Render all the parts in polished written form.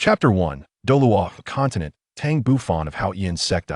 Chapter 1. Douluo Continent, Tang Bufan of Haotian Sect.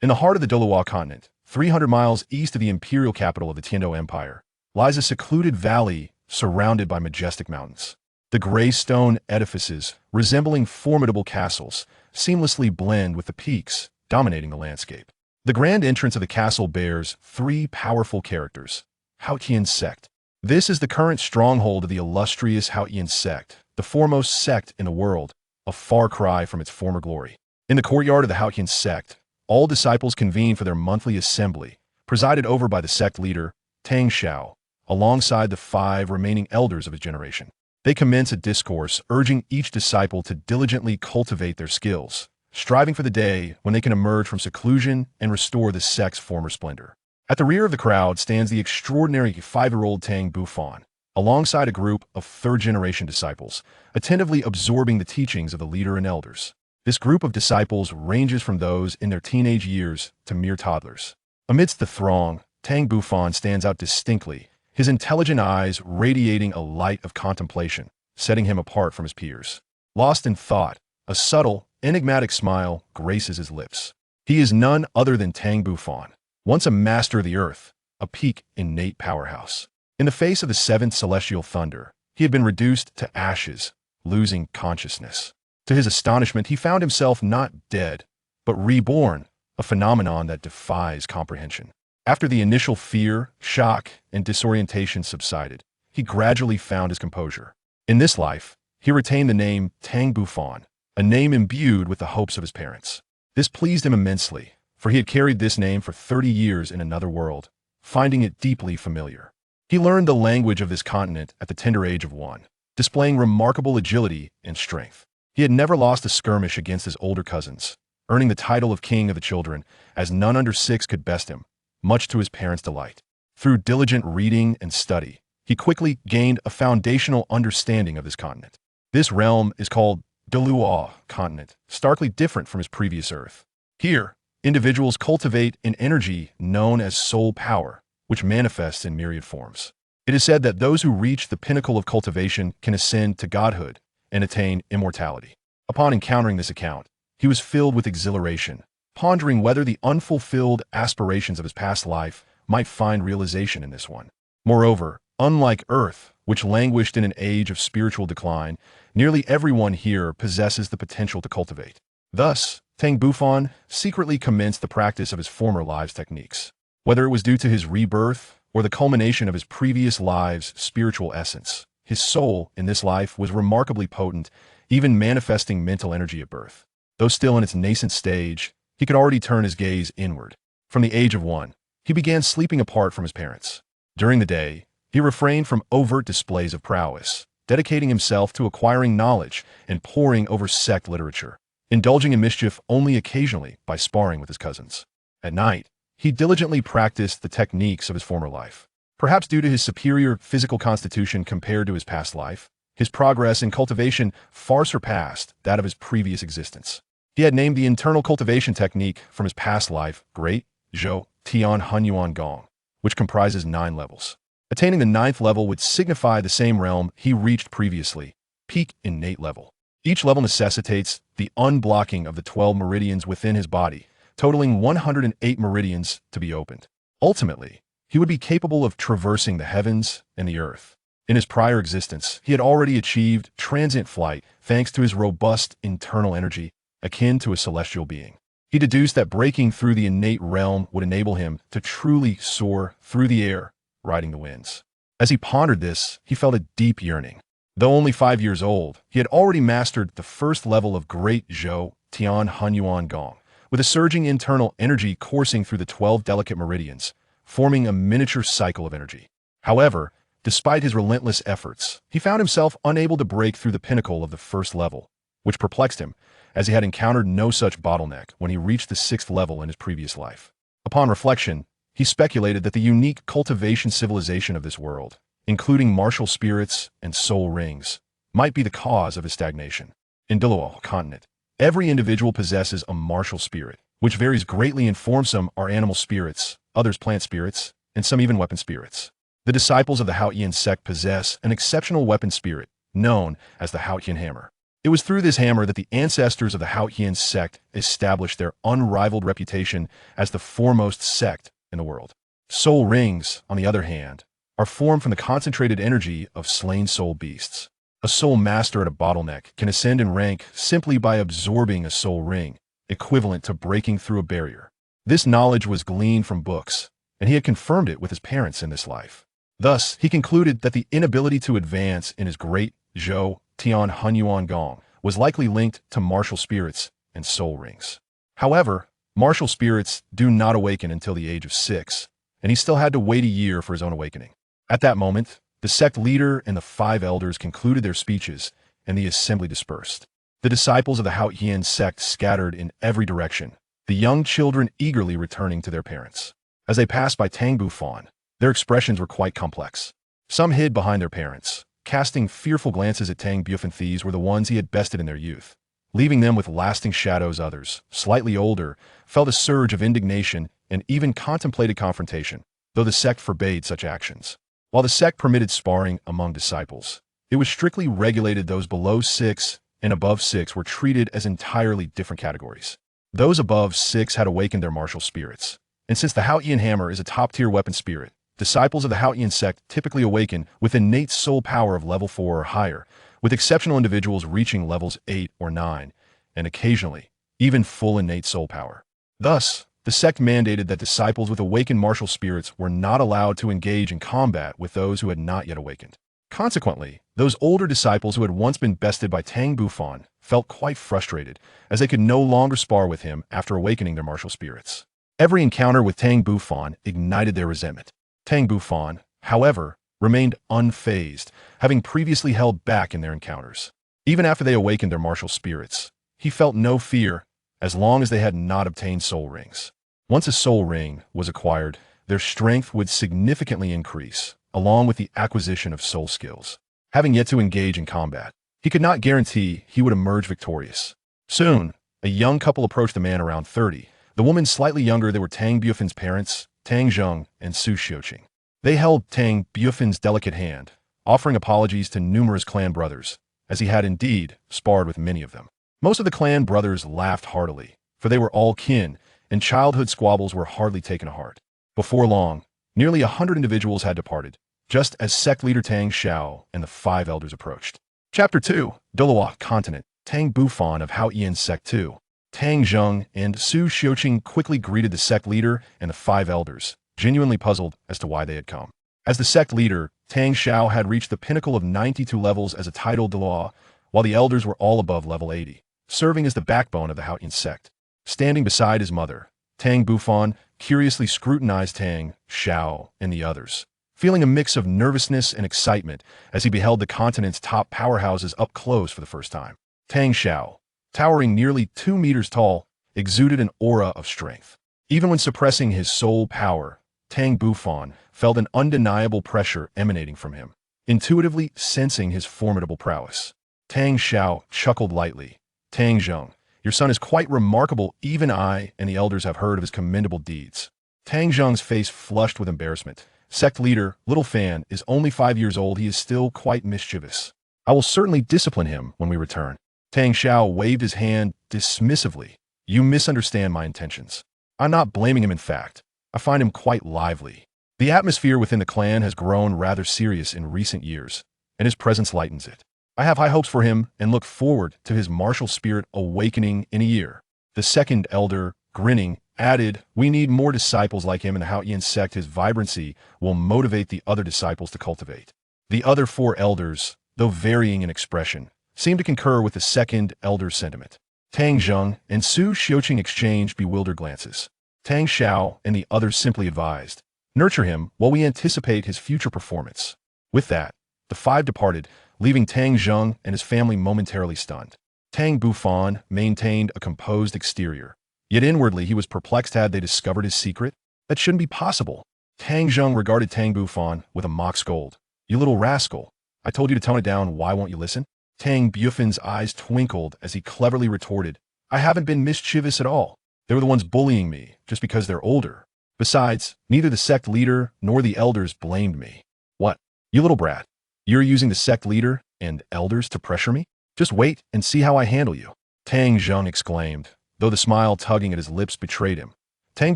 In the heart of the Douluo Continent, 300 miles east of the imperial capital of the Tiando Empire, lies a secluded valley surrounded by majestic mountains. The gray stone edifices, resembling formidable castles, seamlessly blend with the peaks dominating the landscape. The grand entrance of the castle bears three powerful characters: Haotian Sect. This is the current stronghold of the illustrious Haotian Sect, the foremost sect in the world, a far cry from its former glory. In the courtyard of the Haotian Sect, all disciples convene for their monthly assembly, presided over by the sect leader, Tang Shao, alongside the 5 remaining elders of his generation. They commence a discourse urging each disciple to diligently cultivate their skills, striving for the day when they can emerge from seclusion and restore the sect's former splendor. At the rear of the crowd stands the extraordinary 5-year-old Tang Bufan, alongside a group of 3rd-generation disciples, attentively absorbing the teachings of the leader and elders. This group of disciples ranges from those in their teenage years to mere toddlers. Amidst the throng, Tang Bufan stands out distinctly, his intelligent eyes radiating a light of contemplation, setting him apart from his peers. Lost in thought, a subtle, enigmatic smile graces his lips. He is none other than Tang Bufan, once a master of the earth, a peak innate powerhouse. In the face of the 7th celestial thunder, he had been reduced to ashes, losing consciousness. To his astonishment, he found himself not dead, but reborn, a phenomenon that defies comprehension. After the initial fear, shock, and disorientation subsided, he gradually found his composure. In this life, he retained the name Tang Bufan, a name imbued with the hopes of his parents. This pleased him immensely, for he had carried this name for 30 years in another world, finding it deeply familiar. He learned the language of this continent at the tender age of 1, displaying remarkable agility and strength. He had never lost a skirmish against his older cousins, earning the title of king of the children, as none under 6 could best him, much to his parents' delight. Through diligent reading and study, he quickly gained a foundational understanding of this continent. This realm is called Douluo Continent, starkly different from his previous Earth. Here, individuals cultivate an energy known as soul power, which manifests in myriad forms. It is said that those who reach the pinnacle of cultivation can ascend to godhood and attain immortality. Upon encountering this account, he was filled with exhilaration, pondering whether the unfulfilled aspirations of his past life might find realization in this one. Moreover, unlike Earth, which languished in an age of spiritual decline, nearly everyone here possesses the potential to cultivate. Thus, Tang Bufan secretly commenced the practice of his former lives' techniques. Whether it was due to his rebirth or the culmination of his previous lives' spiritual essence, his soul in this life was remarkably potent, even manifesting mental energy at birth. Though still in its nascent stage, he could already turn his gaze inward. From the age of 1, he began sleeping apart from his parents. During the day, he refrained from overt displays of prowess, dedicating himself to acquiring knowledge and poring over sect literature, indulging in mischief only occasionally by sparring with his cousins. At night, he diligently practiced the techniques of his former life. Perhaps due to his superior physical constitution compared to his past life, his progress in cultivation far surpassed that of his previous existence. He had named the internal cultivation technique from his past life Great Zhou Tian Hunyuan Gong, which comprises 9 levels. Attaining the 9th level would signify the same realm he reached previously, peak innate level. Each level necessitates the unblocking of the 12 meridians within his body, totaling 108 meridians to be opened. Ultimately, he would be capable of traversing the heavens and the earth. In his prior existence, he had already achieved transient flight thanks to his robust internal energy, akin to a celestial being. He deduced that breaking through the innate realm would enable him to truly soar through the air, riding the winds. As he pondered this, he felt a deep yearning. Though only 5 years old, he had already mastered the 1st level of Great Zhou Tian Hunyuan Gong, with a surging internal energy coursing through the 12 delicate meridians, forming a miniature cycle of energy. However, despite his relentless efforts, he found himself unable to break through the pinnacle of the 1st level, which perplexed him, as he had encountered no such bottleneck when he reached the 6th level in his previous life. Upon reflection, he speculated that the unique cultivation civilization of this world, including martial spirits and soul rings, might be the cause of his stagnation. In Douluo Continent, every individual possesses a martial spirit, which varies greatly in form. Some are animal spirits, others plant spirits, and some even weapon spirits. The disciples of the Haotian Sect possess an exceptional weapon spirit, known as the Haotian Hammer. It was through this hammer that the ancestors of the Haotian Sect established their unrivaled reputation as the foremost sect in the world. Soul rings, on the other hand, are formed from the concentrated energy of slain soul beasts. A soul master at a bottleneck can ascend in rank simply by absorbing a soul ring, equivalent to breaking through a barrier. This knowledge was gleaned from books, and he had confirmed it with his parents in this life. Thus, he concluded that the inability to advance in his great Zhou Tian Hunyuan Gong was likely linked to martial spirits and soul rings. However, martial spirits do not awaken until the age of 6, and he still had to wait a year for his own awakening. At that moment, the sect leader and the 5 elders concluded their speeches, and the assembly dispersed. The disciples of the Haotian Sect scattered in every direction, the young children eagerly returning to their parents. As they passed by Tang Bufan, their expressions were quite complex. Some hid behind their parents, casting fearful glances at Tang Bufan. These were the ones he had bested in their youth, leaving them with lasting shadows. Others, slightly older, felt a surge of indignation and even contemplated confrontation, though the sect forbade such actions. While the sect permitted sparring among disciples, it was strictly regulated. Those below 6 and above 6 were treated as entirely different categories. Those above 6 had awakened their martial spirits, and since the Haotian hammer is a top-tier weapon spirit, disciples of the Haotian Sect typically awaken with innate soul power of level 4 or higher, with exceptional individuals reaching levels 8 or 9, and occasionally, even full innate soul power. Thus, the sect mandated that disciples with awakened martial spirits were not allowed to engage in combat with those who had not yet awakened. Consequently, those older disciples who had once been bested by Tang Bufan felt quite frustrated, as they could no longer spar with him after awakening their martial spirits. Every encounter with Tang Bufan ignited their resentment. Tang Bufan, however, remained unfazed, having previously held back in their encounters. Even after they awakened their martial spirits, he felt no fear as long as they had not obtained soul rings. Once a soul ring was acquired, their strength would significantly increase, along with the acquisition of soul skills. Having yet to engage in combat, he could not guarantee he would emerge victorious. Soon, a young couple approached the man around 30. The woman slightly younger. They were Tang Bufan's parents, Tang Zheng and Su Xiuqing. They held Tang Bufan's delicate hand, offering apologies to numerous clan brothers, as he had indeed sparred with many of them. Most of the clan brothers laughed heartily, for they were all kin, and childhood squabbles were hardly taken to heart. Before long, nearly 100 individuals had departed, just as sect leader Tang Xiao and the 5 elders approached. Chapter 2, Douluo Continent, Tang Bufan of Haotian Sect 2. Tang Zheng and Su Xiuqing quickly greeted the sect leader and the 5 elders, genuinely puzzled as to why they had come. As the sect leader, Tang Xiao had reached the pinnacle of 92 levels as a titled Douluo, while the elders were all above level 80, serving as the backbone of the Haotian Sect. Standing beside his mother, Tang Bufan curiously scrutinized Tang Xiao and the others, feeling a mix of nervousness and excitement as he beheld the continent's top powerhouses up close for the first time. Tang Xiao, towering nearly 2 meters tall, exuded an aura of strength. Even when suppressing his soul power, Tang Bufan felt an undeniable pressure emanating from him, intuitively sensing his formidable prowess. Tang Xiao chuckled lightly. Tang Zheng, your son is quite remarkable. Even I and the elders have heard of his commendable deeds. Tang Zheng's face flushed with embarrassment. Sect leader, Little Fan, is only 5 years old. He is still quite mischievous. I will certainly discipline him when we return. Tang Xiao waved his hand dismissively. You misunderstand my intentions. I'm not blaming him. In fact, I find him quite lively. The atmosphere within the clan has grown rather serious in recent years, and his presence lightens it. I have high hopes for him and look forward to his martial spirit awakening in a year. The second elder, grinning, added, we need more disciples like him in the Haotian Sect. His vibrancy will motivate the other disciples to cultivate. The other 4 elders, though varying in expression, seemed to concur with the second elder's sentiment. Tang Zheng and Su Xiuqing exchanged bewildered glances. Tang Xiao and the others simply advised, nurture him while we anticipate his future performance. With that, the 5 departed, leaving Tang Zheng and his family momentarily stunned. Tang Bufan maintained a composed exterior, yet inwardly he was perplexed. Had they discovered his secret? That shouldn't be possible. Tang Zheng regarded Tang Bufan with a mock scold. You little rascal, I told you to tone it down, why won't you listen? Tang Bufan's eyes twinkled as he cleverly retorted, I haven't been mischievous at all. They were the ones bullying me, just because they're older. Besides, neither the sect leader nor the elders blamed me. What? You little brat. You're using the sect leader and elders to pressure me? Just wait and see how I handle you. Tang Zheng exclaimed, though the smile tugging at his lips betrayed him. Tang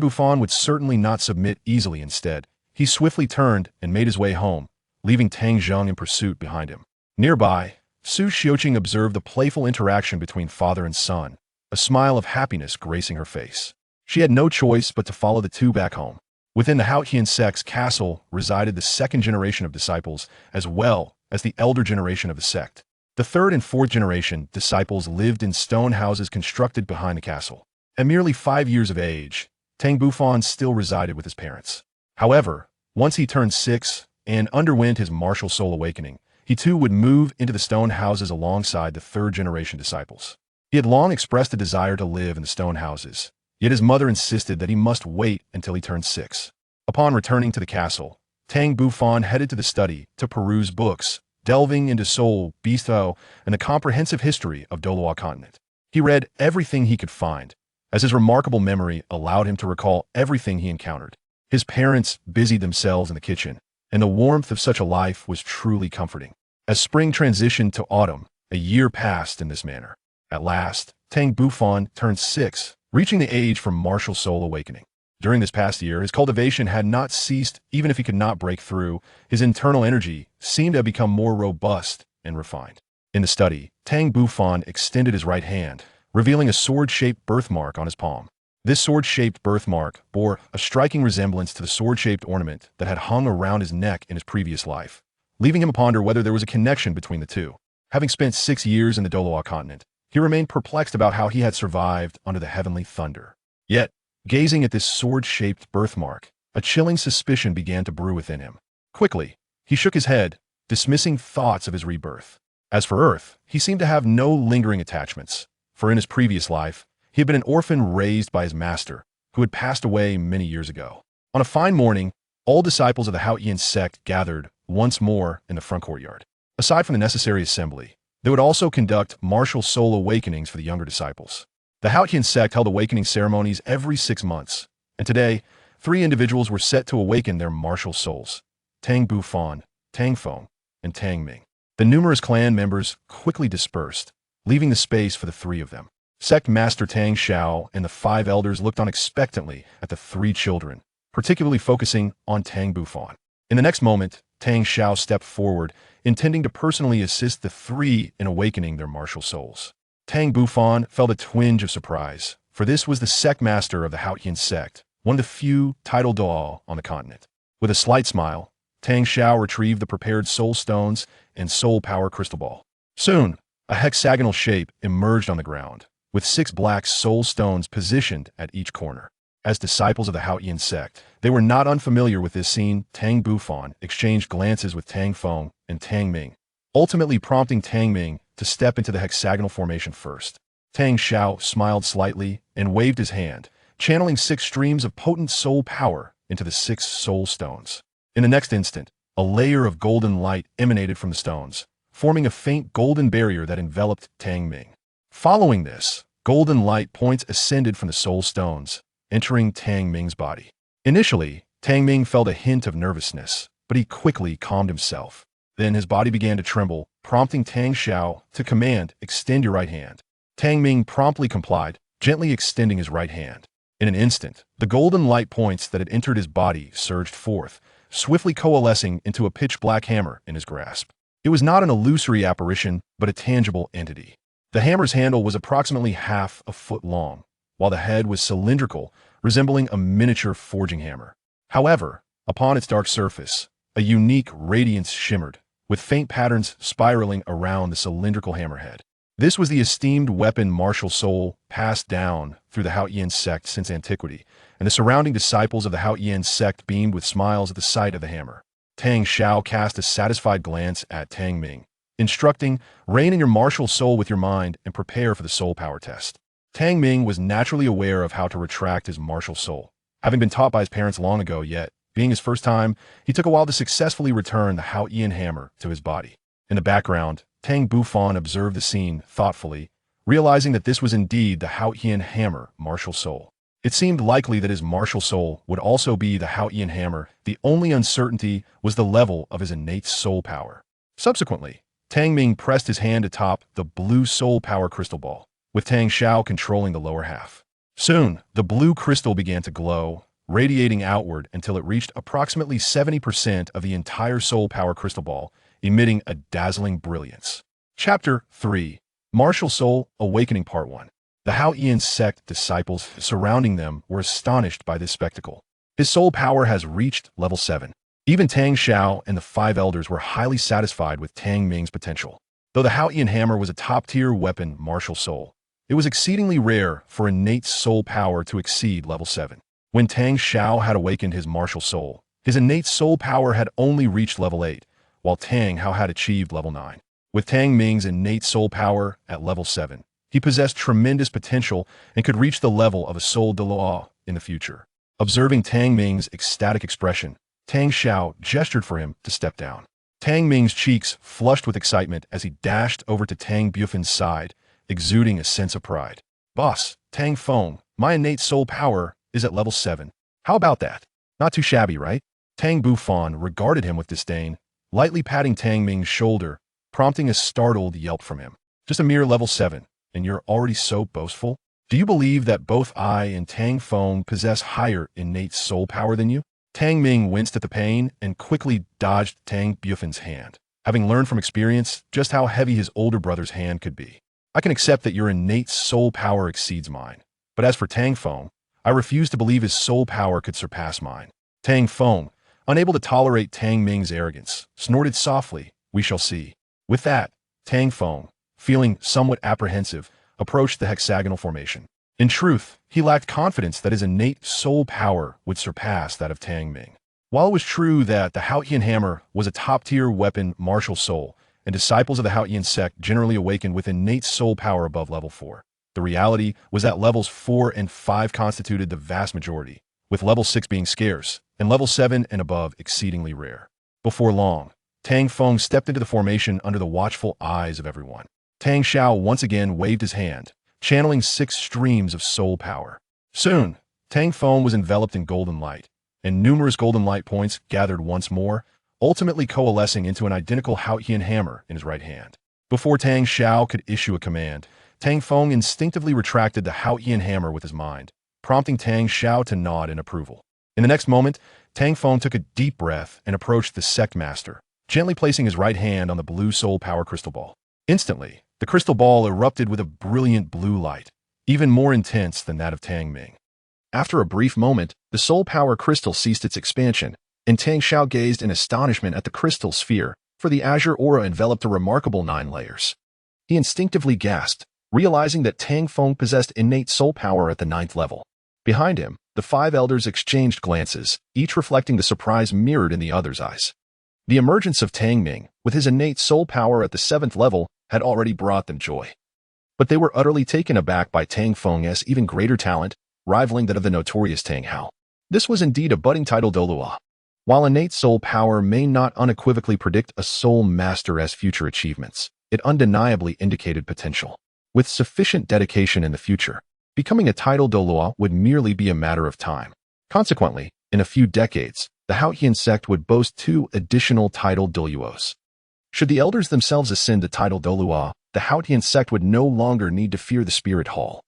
Bufan would certainly not submit easily. Instead, he swiftly turned and made his way home, leaving Tang Zheng in pursuit behind him. Nearby, Su Xiuqing observed the playful interaction between father and son, a smile of happiness gracing her face. She had no choice but to follow the two back home. Within the Haotian Sect's castle resided the second generation of disciples, as well as the elder generation of the sect. The third and fourth generation disciples lived in stone houses constructed behind the castle. At merely 5 years of age, Tang Bufan still resided with his parents. However, once he turned 6 and underwent his martial soul awakening, he too would move into the stone houses alongside the third generation disciples. He had long expressed a desire to live in the stone houses, yet his mother insisted that he must wait until he turned 6. Upon returning to the castle, Tang Bufan headed to the study to peruse books, delving into soul, bistro, and the comprehensive history of Douluo Continent. He read everything he could find, as his remarkable memory allowed him to recall everything he encountered. His parents busied themselves in the kitchen, and the warmth of such a life was truly comforting. As spring transitioned to autumn, a year passed in this manner. At last, Tang Bufan turned 6, reaching the age for martial soul awakening. During this past year, his cultivation had not ceased. Even if he could not break through, his internal energy seemed to have become more robust and refined. In the study, Tang Bufan extended his right hand, revealing a sword-shaped birthmark on his palm. This sword-shaped birthmark bore a striking resemblance to the sword-shaped ornament that had hung around his neck in his previous life, leaving him to ponder whether there was a connection between the two. Having spent 6 years in the Douluo Continent, he remained perplexed about how he had survived under the heavenly thunder. Yet, gazing at this sword-shaped birthmark, a chilling suspicion began to brew within him. Quickly, he shook his head, dismissing thoughts of his rebirth. As for Earth, he seemed to have no lingering attachments, for in his previous life, he had been an orphan raised by his master, who had passed away many years ago. On a fine morning, all disciples of the Haotian Sect gathered once more in the front courtyard. Aside from the necessary assembly, they would also conduct martial soul awakenings for the younger disciples. The Haotian Sect held awakening ceremonies every 6 months, and today, 3 individuals were set to awaken their martial souls: Tang Bufan, Tang Feng, and Tang Ming. The numerous clan members quickly dispersed, leaving the space for the 3 of them. Sect Master Tang Xiao and the 5 elders looked on expectantly at the 3 children, particularly focusing on Tang Bufan. In the next moment, Tang Xiao stepped forward, intending to personally assist the 3 in awakening their martial souls. Tang Bufan felt a twinge of surprise, for this was the sect master of the Haotian Sect, one of the few titled Douluo on the continent. With a slight smile, Tang Xiao retrieved the prepared soul stones and soul power crystal ball. Soon, a hexagonal shape emerged on the ground, with 6 black soul stones positioned at each corner. As disciples of the Haotian Sect, they were not unfamiliar with this scene. Tang Bufan exchanged glances with Tang Feng and Tang Ming, ultimately prompting Tang Ming to step into the hexagonal formation first. Tang Xiao smiled slightly and waved his hand, channeling 6 streams of potent soul power into the 6 soul stones. In the next instant, a layer of golden light emanated from the stones, forming a faint golden barrier that enveloped Tang Ming. Following this, golden light points ascended from the soul stones, entering Tang Ming's body. Initially, Tang Ming felt a hint of nervousness, but he quickly calmed himself. Then his body began to tremble, prompting Tang Xiao to command, "Extend your right hand." Tang Ming promptly complied, gently extending his right hand. In an instant, the golden light points that had entered his body surged forth, swiftly coalescing into a pitch-black hammer in his grasp. It was not an illusory apparition, but a tangible entity. The hammer's handle was approximately half a foot long, while the head was cylindrical, resembling a miniature forging hammer. However, upon its dark surface, a unique radiance shimmered, with faint patterns spiraling around the cylindrical hammerhead. This was the esteemed weapon martial soul passed down through the Haotian Sect since antiquity, and the surrounding disciples of the Haotian Sect beamed with smiles at the sight of the hammer. Tang Xiao cast a satisfied glance at Tang Ming, instructing, "Rein in your martial soul with your mind and prepare for the soul power test." Tang Ming was naturally aware of how to retract his martial soul. Having been taught by his parents long ago, yet, being his first time, he took a while to successfully return the Haotian hammer to his body. In the background, Tang Bufan observed the scene thoughtfully, realizing that this was indeed the Haotian hammer martial soul. It seemed likely that his martial soul would also be the Haotian hammer. The only uncertainty was the level of his innate soul power. Subsequently, Tang Ming pressed his hand atop the blue soul power crystal ball, with Tang Xiao controlling the lower half. Soon, the blue crystal began to glow, radiating outward until it reached approximately 70% of the entire soul power crystal ball, emitting a dazzling brilliance. Chapter 3. Martial Soul Awakening Part 1. The Haotian Sect disciples surrounding them were astonished by this spectacle. His soul power has reached level 7. Even Tang Xiao and the 5 elders were highly satisfied with Tang Ming's potential. Though the Haotian hammer was a top-tier weapon martial soul, it was exceedingly rare for innate soul power to exceed level 7. When Tang Xiao had awakened his martial soul, his innate soul power had only reached level 8, while Tang Hao had achieved level 9. With Tang Ming's innate soul power at level 7, he possessed tremendous potential and could reach the level of a soul Douluo in the future. Observing Tang Ming's ecstatic expression, Tang Xiao gestured for him to step down. Tang Ming's cheeks flushed with excitement as he dashed over to Tang Bufan's side, exuding a sense of pride. "Boss, Tang Feng, my innate soul power is at level 7. How about that? Not too shabby, right?" Tang Bufan regarded him with disdain, lightly patting Tang Ming's shoulder, prompting a startled yelp from him. "Just a mere level 7, and you're already so boastful? Do you believe that both I and Tang Feng possess higher innate soul power than you?" Tang Ming winced at the pain and quickly dodged Tang Bufan's hand, having learned from experience just how heavy his older brother's hand could be. "I can accept that your innate soul power exceeds mine, but as for Tang Feng, I refuse to believe his soul power could surpass mine." Tang Feng, unable to tolerate Tang Ming's arrogance, snorted softly, "We shall see." With that, Tang Feng, feeling somewhat apprehensive, approached the hexagonal formation. In truth, he lacked confidence that his innate soul power would surpass that of Tang Ming. While it was true that the Haotian hammer was a top-tier weapon martial soul, and disciples of the Haotian Sect generally awakened with innate soul power above level 4, the reality was that levels 4 and 5 constituted the vast majority, with level 6 being scarce, and level 7 and above exceedingly rare. Before long, Tang Feng stepped into the formation under the watchful eyes of everyone. Tang Xiao once again waved his hand, channeling 6 streams of soul power. Soon, Tang Feng was enveloped in golden light, and numerous golden light points gathered once more, ultimately coalescing into an identical Haotian hammer in his right hand. Before Tang Xiao could issue a command, Tang Feng instinctively retracted the Haotian hammer with his mind, prompting Tang Xiao to nod in approval. In the next moment, Tang Feng took a deep breath and approached the Sect Master, gently placing his right hand on the blue soul power crystal ball. Instantly, the crystal ball erupted with a brilliant blue light, even more intense than that of Tang Ming. After a brief moment, the soul power crystal ceased its expansion, and Tang Xiao gazed in astonishment at the crystal sphere, for the azure aura enveloped a remarkable 9 layers. He instinctively gasped, realizing that Tang Feng possessed innate soul power at the 9th level. Behind him, the 5 elders exchanged glances, each reflecting the surprise mirrored in the other's eyes. The emergence of Tang Ming, with his innate soul power at the 7th level, had already brought them joy. But they were utterly taken aback by Tang Feng's even greater talent, rivaling that of the notorious Tang Hao. This was indeed a budding title Douluo. While innate soul power may not unequivocally predict a Soulmaster's future achievements, it undeniably indicated potential. With sufficient dedication in the future, becoming a title Douluo would merely be a matter of time. Consequently, in a few decades, the Haotian Sect would boast 2 additional title Douluos. Should the elders themselves ascend to title Douluo, the Haotian Sect would no longer need to fear the Spirit Hall,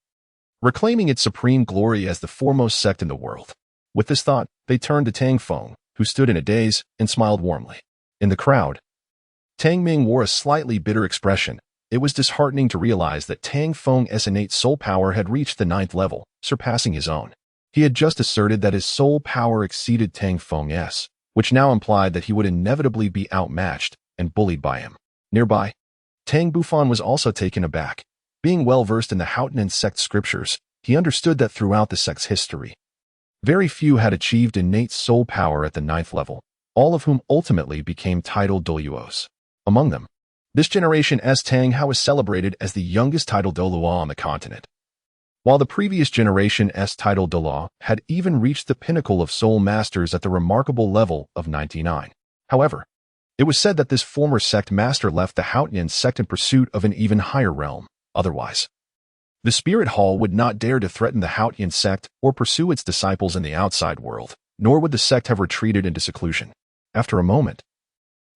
reclaiming its supreme glory as the foremost sect in the world. With this thought, they turned to Tang Feng, who stood in a daze and smiled warmly. In the crowd, Tang Ming wore a slightly bitter expression. It was disheartening to realize that Tang Feng's innate soul power had reached the 9th level, surpassing his own. He had just asserted that his soul power exceeded Tang Feng's, which now implied that he would inevitably be outmatched and bullied by him. Nearby, Tang Bufan was also taken aback. Being well-versed in the Haotian Sect scriptures, he understood that throughout the sect's history, very few had achieved innate soul power at the 9th level, all of whom ultimately became title Douluos. Among them, this generation's Tang Hao is celebrated as the youngest title Douluo on the continent, while the previous generation's title Douluo had even reached the pinnacle of Soulmasters at the remarkable level of 99. However, it was said that this former sect master left the Haotian Sect in pursuit of an even higher realm. Otherwise, the Spirit Hall would not dare to threaten the Haotian Sect or pursue its disciples in the outside world, nor would the sect have retreated into seclusion. After a moment,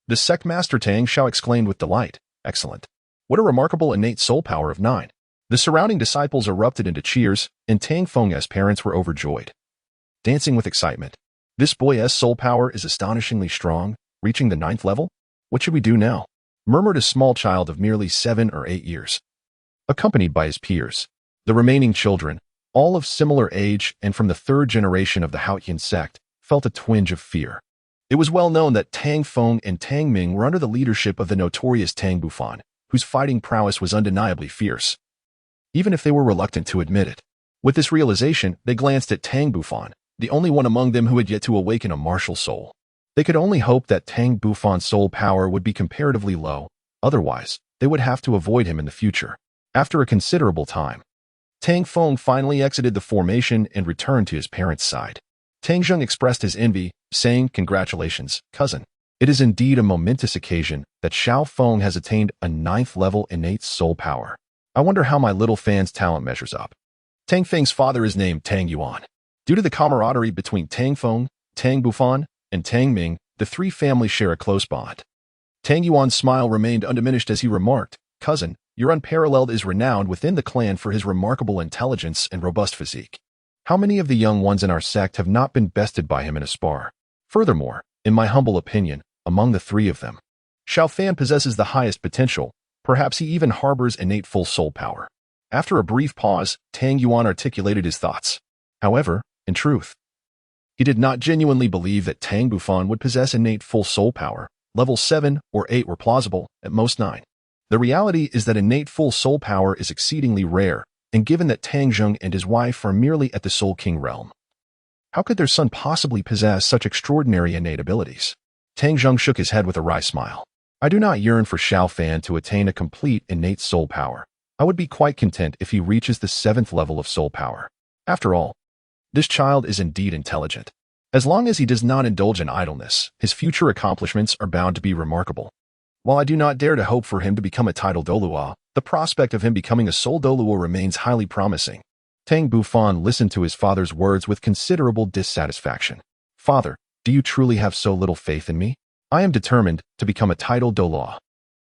the sect master Tang Xiao exclaimed with delight, Excellent. What a remarkable innate soul power of 9. The surrounding disciples erupted into cheers, and Tang Feng's parents were overjoyed, dancing with excitement. This boy's soul power is astonishingly strong, reaching the 9th level? What should we do now? Murmured a small child of merely 7 or 8 years, accompanied by his peers. The remaining children, all of similar age and from the 3rd generation of the Haotian Sect, felt a twinge of fear. It was well known that Tang Feng and Tang Ming were under the leadership of the notorious Tang Bufan, whose fighting prowess was undeniably fierce, even if they were reluctant to admit it. With this realization, they glanced at Tang Bufan, the only one among them who had yet to awaken a martial soul. They could only hope that Tang Bufan's soul power would be comparatively low, otherwise, they would have to avoid him in the future. After a considerable time, Tang Feng finally exited the formation and returned to his parents' side. Tang Zheng expressed his envy, saying, "Congratulations, cousin. It is indeed a momentous occasion that Xiao Feng has attained a 9th level innate soul power. I wonder how my little fan's talent measures up." Tang Feng's father is named Tang Yuan. Due to the camaraderie between Tang Feng, Tang Bufan, and Tang Ming, the 3 families share a close bond. Tang Yuan's smile remained undiminished as he remarked, "Cousin, your unparalleled is renowned within the clan for his remarkable intelligence and robust physique. How many of the young ones in our sect have not been bested by him in a spar? Furthermore, in my humble opinion, among the 3 of them, Xiao Fan possesses the highest potential. Perhaps he even harbors innate full soul power." After a brief pause, Tang Yuan articulated his thoughts. However, in truth, he did not genuinely believe that Tang Bufan would possess innate full soul power. Level 7 or 8 were plausible, at most 9. The reality is that innate full soul power is exceedingly rare, and given that Tang Zheng and his wife are merely at the Soul King realm, how could their son possibly possess such extraordinary innate abilities? Tang Zheng shook his head with a wry smile. "I do not yearn for Xiao Fan to attain a complete innate soul power. I would be quite content if he reaches the 7th level of soul power. After all, this child is indeed intelligent. As long as he does not indulge in idleness, his future accomplishments are bound to be remarkable. While I do not dare to hope for him to become a title Douluo, the prospect of him becoming a soul Douluo remains highly promising." Tang Bufan listened to his father's words with considerable dissatisfaction. "Father, do you truly have so little faith in me? I am determined to become a title Douluo.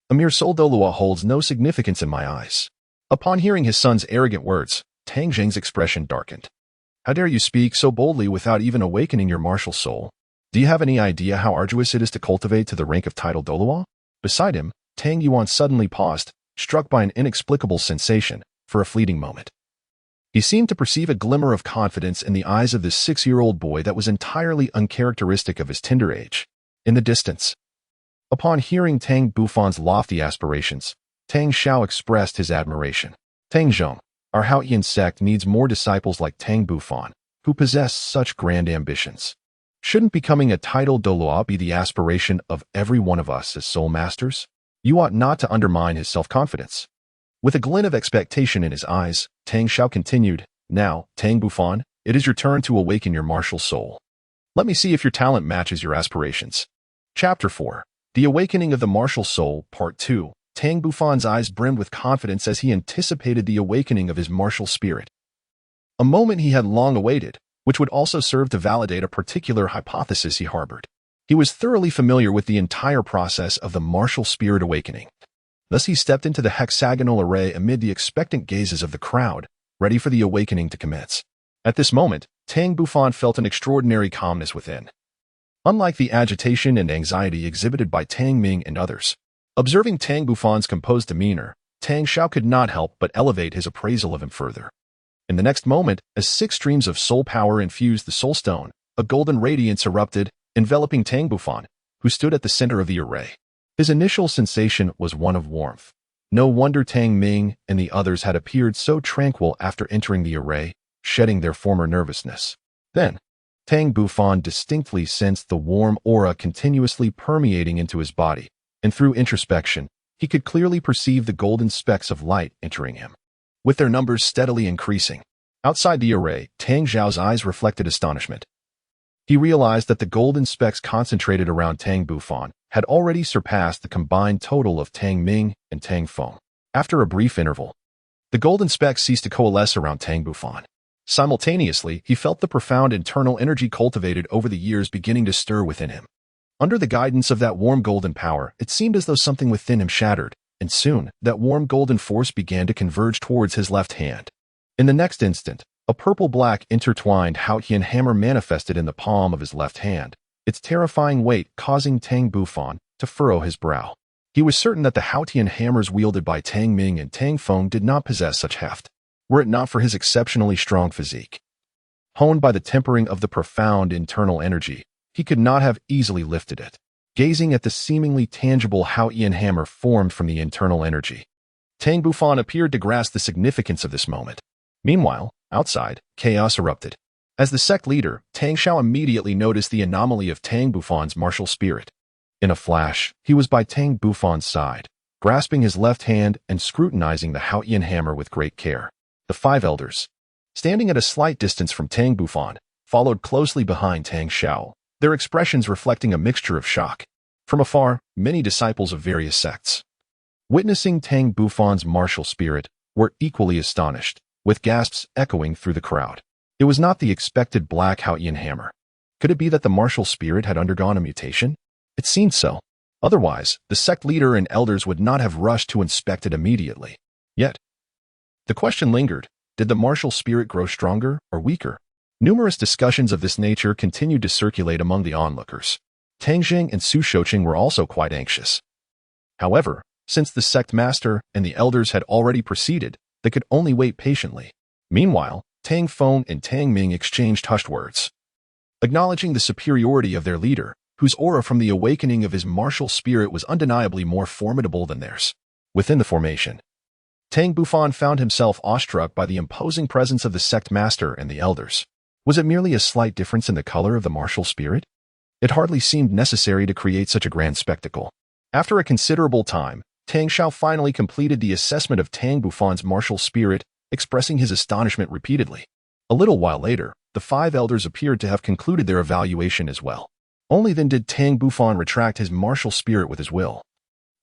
A mere soul Douluo holds no significance in my eyes." Upon hearing his son's arrogant words, Tang Zheng's expression darkened. "How dare you speak so boldly without even awakening your martial soul? Do you have any idea how arduous it is to cultivate to the rank of title Douluo?" Beside him, Tang Yuan suddenly paused, struck by an inexplicable sensation, for a fleeting moment. He seemed to perceive a glimmer of confidence in the eyes of this 6-year-old boy that was entirely uncharacteristic of his tender age. In the distance, upon hearing Tang Bufan's lofty aspirations, Tang Xiao expressed his admiration. "Tang Zheng, our Haotian Sect needs more disciples like Tang Bufan, who possess such grand ambitions. Shouldn't becoming a title Douluo be the aspiration of every one of us as Soulmasters? You ought not to undermine his self-confidence." With a glint of expectation in his eyes, Tang Xiao continued, "Now, Tang Bufan, it is your turn to awaken your martial soul. Let me see if your talent matches your aspirations." Chapter 4. The Awakening of the Martial Soul, Part 2. Tang Bufan's eyes brimmed with confidence as he anticipated the awakening of his martial spirit. A moment he had long awaited, which would also serve to validate a particular hypothesis he harbored. He was thoroughly familiar with the entire process of the martial spirit awakening. Thus he stepped into the hexagonal array amid the expectant gazes of the crowd, ready for the awakening to commence. At this moment, Tang Bufan felt an extraordinary calmness within, unlike the agitation and anxiety exhibited by Tang Ming and others. Observing Tang Bufan's composed demeanor, Tang Xiao could not help but elevate his appraisal of him further. In the next moment, as 6 streams of soul power infused the soul stone, a golden radiance erupted, enveloping Tang Bufan, who stood at the center of the array. His initial sensation was one of warmth. No wonder Tang Ming and the others had appeared so tranquil after entering the array, shedding their former nervousness. Then, Tang Bufan distinctly sensed the warm aura continuously permeating into his body, and through introspection, he could clearly perceive the golden specks of light entering him, with their numbers steadily increasing. Outside the array, Tang Xiao's eyes reflected astonishment. He realized that the golden specks concentrated around Tang Bufan had already surpassed the combined total of Tang Ming and Tang Feng. After a brief interval, the golden specks ceased to coalesce around Tang Bufan. Simultaneously, he felt the profound internal energy cultivated over the years beginning to stir within him. Under the guidance of that warm golden power, it seemed as though something within him shattered, and soon that warm golden force began to converge towards his left hand. In the next instant, a purple-black intertwined Haotian hammer manifested in the palm of his left hand, its terrifying weight causing Tang Bufan to furrow his brow. He was certain that the Haotian hammers wielded by Tang Ming and Tang Feng did not possess such heft, were it not for his exceptionally strong physique. Honed by the tempering of the profound internal energy, he could not have easily lifted it. Gazing at the seemingly tangible Haotian hammer formed from the internal energy, Tang Bufan appeared to grasp the significance of this moment. Meanwhile, outside, chaos erupted. As the sect leader, Tang Xiao immediately noticed the anomaly of Tang Bufan's martial spirit. In a flash, he was by Tang Bufan's side, grasping his left hand and scrutinizing the Haotian hammer with great care. The five elders, standing at a slight distance from Tang Bufan, followed closely behind Tang Xiao, their expressions reflecting a mixture of shock. From afar, many disciples of various sects, witnessing Tang Bufan's martial spirit, were equally astonished, with gasps echoing through the crowd. It was not the expected black Haotian hammer. Could it be that the martial spirit had undergone a mutation? It seemed so. Otherwise, the sect leader and elders would not have rushed to inspect it immediately. Yet, the question lingered, did the martial spirit grow stronger or weaker? Numerous discussions of this nature continued to circulate among the onlookers. Tang Jing and Su Shouqing were also quite anxious. However, since the sect master and the elders had already proceeded, they could only wait patiently. Meanwhile, Tang Feng and Tang Ming exchanged hushed words, acknowledging the superiority of their leader, whose aura from the awakening of his martial spirit was undeniably more formidable than theirs. Within the formation, Tang Bufan found himself awestruck by the imposing presence of the sect master and the elders. Was it merely a slight difference in the color of the martial spirit? It hardly seemed necessary to create such a grand spectacle. After a considerable time, Tang Xiao finally completed the assessment of Tang Bufan's martial spirit, expressing his astonishment repeatedly. A little while later, the five elders appeared to have concluded their evaluation as well. Only then did Tang Bufan retract his martial spirit with his will.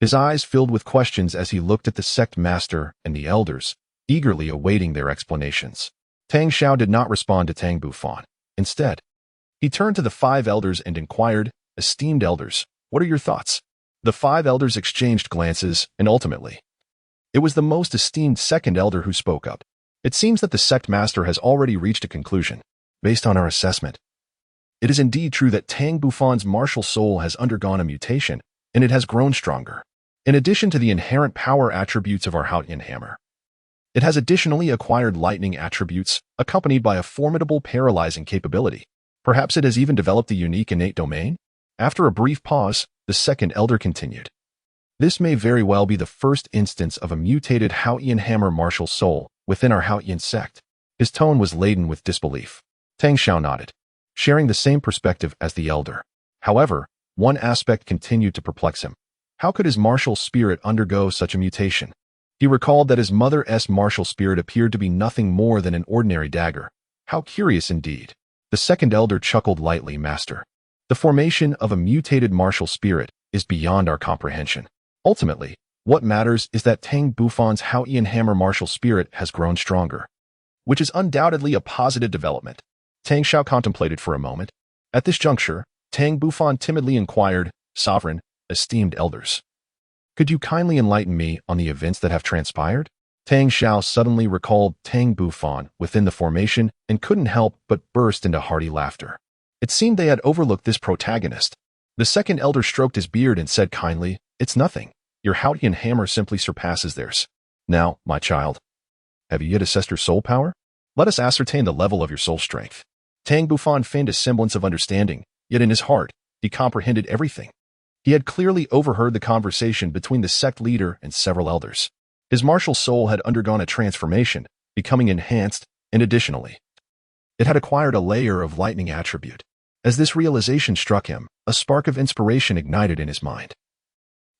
His eyes filled with questions as he looked at the sect master and the elders, eagerly awaiting their explanations. Tang Xiao did not respond to Tang Bufan. Instead, he turned to the five elders and inquired, "Esteemed elders, what are your thoughts?" The five elders exchanged glances, and ultimately, it was the most esteemed second elder who spoke up. "It seems that the sect master has already reached a conclusion. Based on our assessment, it is indeed true that Tang Bufan's martial soul has undergone a mutation, and it has grown stronger. In addition to the inherent power attributes of our Haotian hammer, it has additionally acquired lightning attributes, accompanied by a formidable paralyzing capability. Perhaps it has even developed a unique innate domain?" After a brief pause, the second elder continued. "This may very well be the first instance of a mutated Haotian hammer martial soul within our Haotian sect." His tone was laden with disbelief. Tang Xiao nodded, sharing the same perspective as the elder. However, one aspect continued to perplex him. How could his martial spirit undergo such a mutation? He recalled that his mother's martial spirit appeared to be nothing more than an ordinary dagger. How curious indeed. The second elder chuckled lightly, "Master, the formation of a mutated martial spirit is beyond our comprehension. Ultimately, what matters is that Tang Bufan's Haotian hammer martial spirit has grown stronger, which is undoubtedly a positive development." Tang Xiao contemplated for a moment. At this juncture, Tang Bufan timidly inquired, "Sovereign, esteemed elders, could you kindly enlighten me on the events that have transpired?" Tang Xiao suddenly recalled Tang Bufan within the formation and couldn't help but burst into hearty laughter. It seemed they had overlooked this protagonist. The second elder stroked his beard and said kindly, "It's nothing. Your Haotian hammer simply surpasses theirs. Now, my child, have you yet assessed your soul power? Let us ascertain the level of your soul strength." Tang Bufan feigned a semblance of understanding, yet in his heart, he comprehended everything. He had clearly overheard the conversation between the sect leader and several elders. His martial soul had undergone a transformation, becoming enhanced, and additionally, it had acquired a layer of lightning attribute. As this realization struck him, a spark of inspiration ignited in his mind.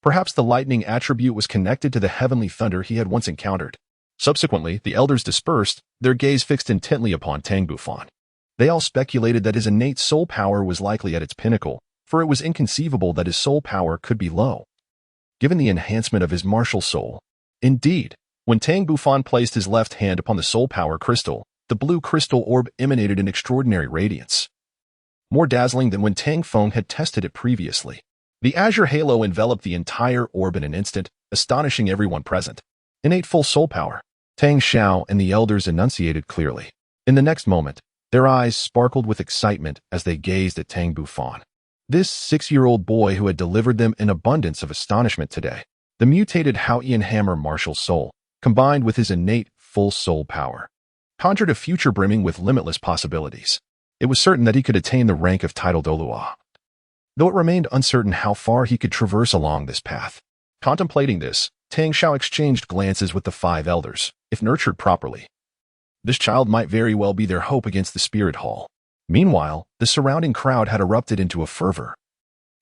Perhaps the lightning attribute was connected to the heavenly thunder he had once encountered. Subsequently, the elders dispersed, their gaze fixed intently upon Tang Bufan. They all speculated that his innate soul power was likely at its pinnacle, for it was inconceivable that his soul power could be low, given the enhancement of his martial soul. Indeed, when Tang Bufan placed his left hand upon the soul power crystal, the blue crystal orb emanated an extraordinary radiance, more dazzling than when Tang Feng had tested it previously. The azure halo enveloped the entire orb in an instant, astonishing everyone present. Innate full soul power. Tang Xiao and the elders enunciated clearly. In the next moment, their eyes sparkled with excitement as they gazed at Tang Bufan. This 6-year-old boy who had delivered them an abundance of astonishment today. The mutated Haotian hammer martial soul, combined with his innate full soul power, conjured a future brimming with limitless possibilities. It was certain that he could attain the rank of title Douluo, though it remained uncertain how far he could traverse along this path. Contemplating this, Tang Xiao exchanged glances with the 5 elders. If nurtured properly, this child might very well be their hope against the spirit hall. Meanwhile, the surrounding crowd had erupted into a fervor.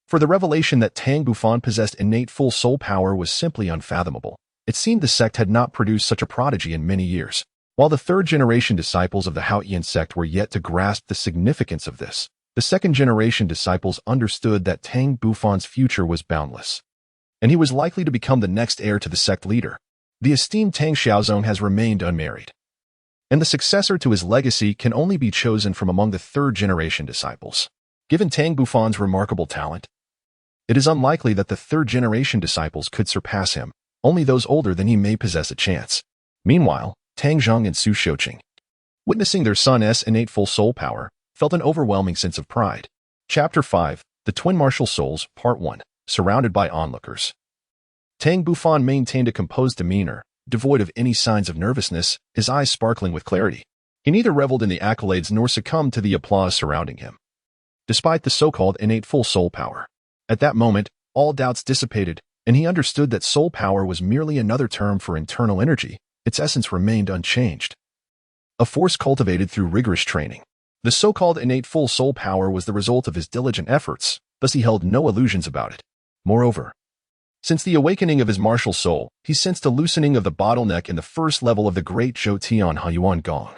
For the revelation that Tang Bufan possessed innate full soul power was simply unfathomable. It seemed the sect had not produced such a prodigy in many years. While the 3rd-generation disciples of the Haotian Sect were yet to grasp the significance of this, the 2nd-generation disciples understood that Tang Bufan's future was boundless, and he was likely to become the next heir to the sect leader. The esteemed Tang Xiaozong has remained unmarried, and the successor to his legacy can only be chosen from among the 3rd-generation disciples. Given Tang Bufan's remarkable talent, it is unlikely that the 3rd-generation disciples could surpass him. Only those older than he may possess a chance. Meanwhile, Tang Zheng and Su Shouqing, witnessing their son's innate full soul power, felt an overwhelming sense of pride. Chapter 5, The Twin Martial Souls, Part 1, Surrounded by Onlookers. Tang Bufan maintained a composed demeanor, devoid of any signs of nervousness, his eyes sparkling with clarity. He neither reveled in the accolades nor succumbed to the applause surrounding him. Despite the so-called innate full soul power, at that moment, all doubts dissipated, and he understood that soul power was merely another term for internal energy. Its essence remained unchanged, a force cultivated through rigorous training. The so-called innate full soul power was the result of his diligent efforts, thus he held no illusions about it. Moreover, since the awakening of his martial soul, he sensed a loosening of the bottleneck in the first level of the great Zhoutian Haiyan Gong,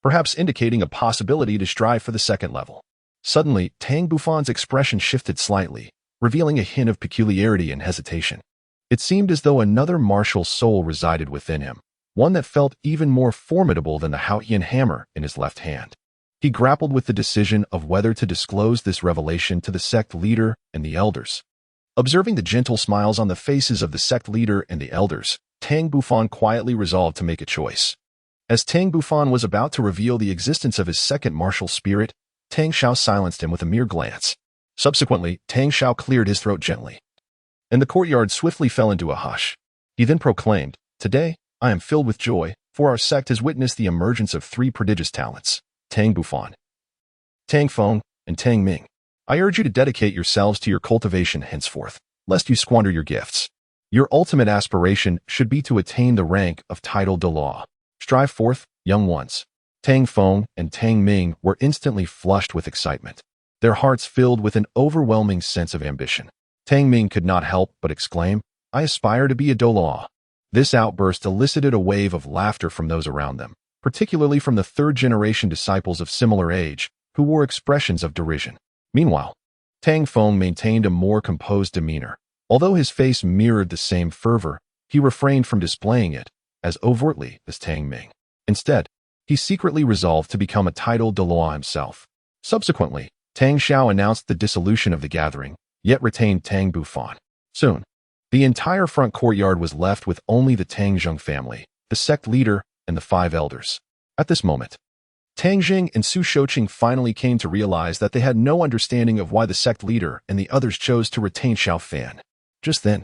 perhaps indicating a possibility to strive for the 2nd level. Suddenly, Tang Bufan's expression shifted slightly, revealing a hint of peculiarity and hesitation. It seemed as though another martial soul resided within him, one that felt even more formidable than the Haotian hammer in his left hand. He grappled with the decision of whether to disclose this revelation to the sect leader and the elders. Observing the gentle smiles on the faces of the sect leader and the elders, Tang Bufan quietly resolved to make a choice. As Tang Bufan was about to reveal the existence of his 2nd martial spirit, Tang Xiao silenced him with a mere glance. Subsequently, Tang Xiao cleared his throat gently, and the courtyard swiftly fell into a hush. He then proclaimed, "Today, I am filled with joy, for our sect has witnessed the emergence of 3 prodigious talents, Tang Bufan, Tang Feng, and Tang Ming. I urge you to dedicate yourselves to your cultivation henceforth, lest you squander your gifts. Your ultimate aspiration should be to attain the rank of title Douluo. Strive forth, young ones." Tang Feng and Tang Ming were instantly flushed with excitement, their hearts filled with an overwhelming sense of ambition. Tang Ming could not help but exclaim, "I aspire to be a Douluo." This outburst elicited a wave of laughter from those around them, particularly from the 3rd-generation disciples of similar age, who wore expressions of derision. Meanwhile, Tang Feng maintained a more composed demeanor. Although his face mirrored the same fervor, he refrained from displaying it as overtly as Tang Ming. Instead, he secretly resolved to become a title Douluo himself. Subsequently, Tang Xiao announced the dissolution of the gathering, yet retained Tang Bufan. Soon, the entire front courtyard was left with only the Tang Zheng family, the sect leader, and the 5 elders. At this moment, Tang Jing and Su Shouqing finally came to realize that they had no understanding of why the sect leader and the others chose to retain Xiao Fan. Just then,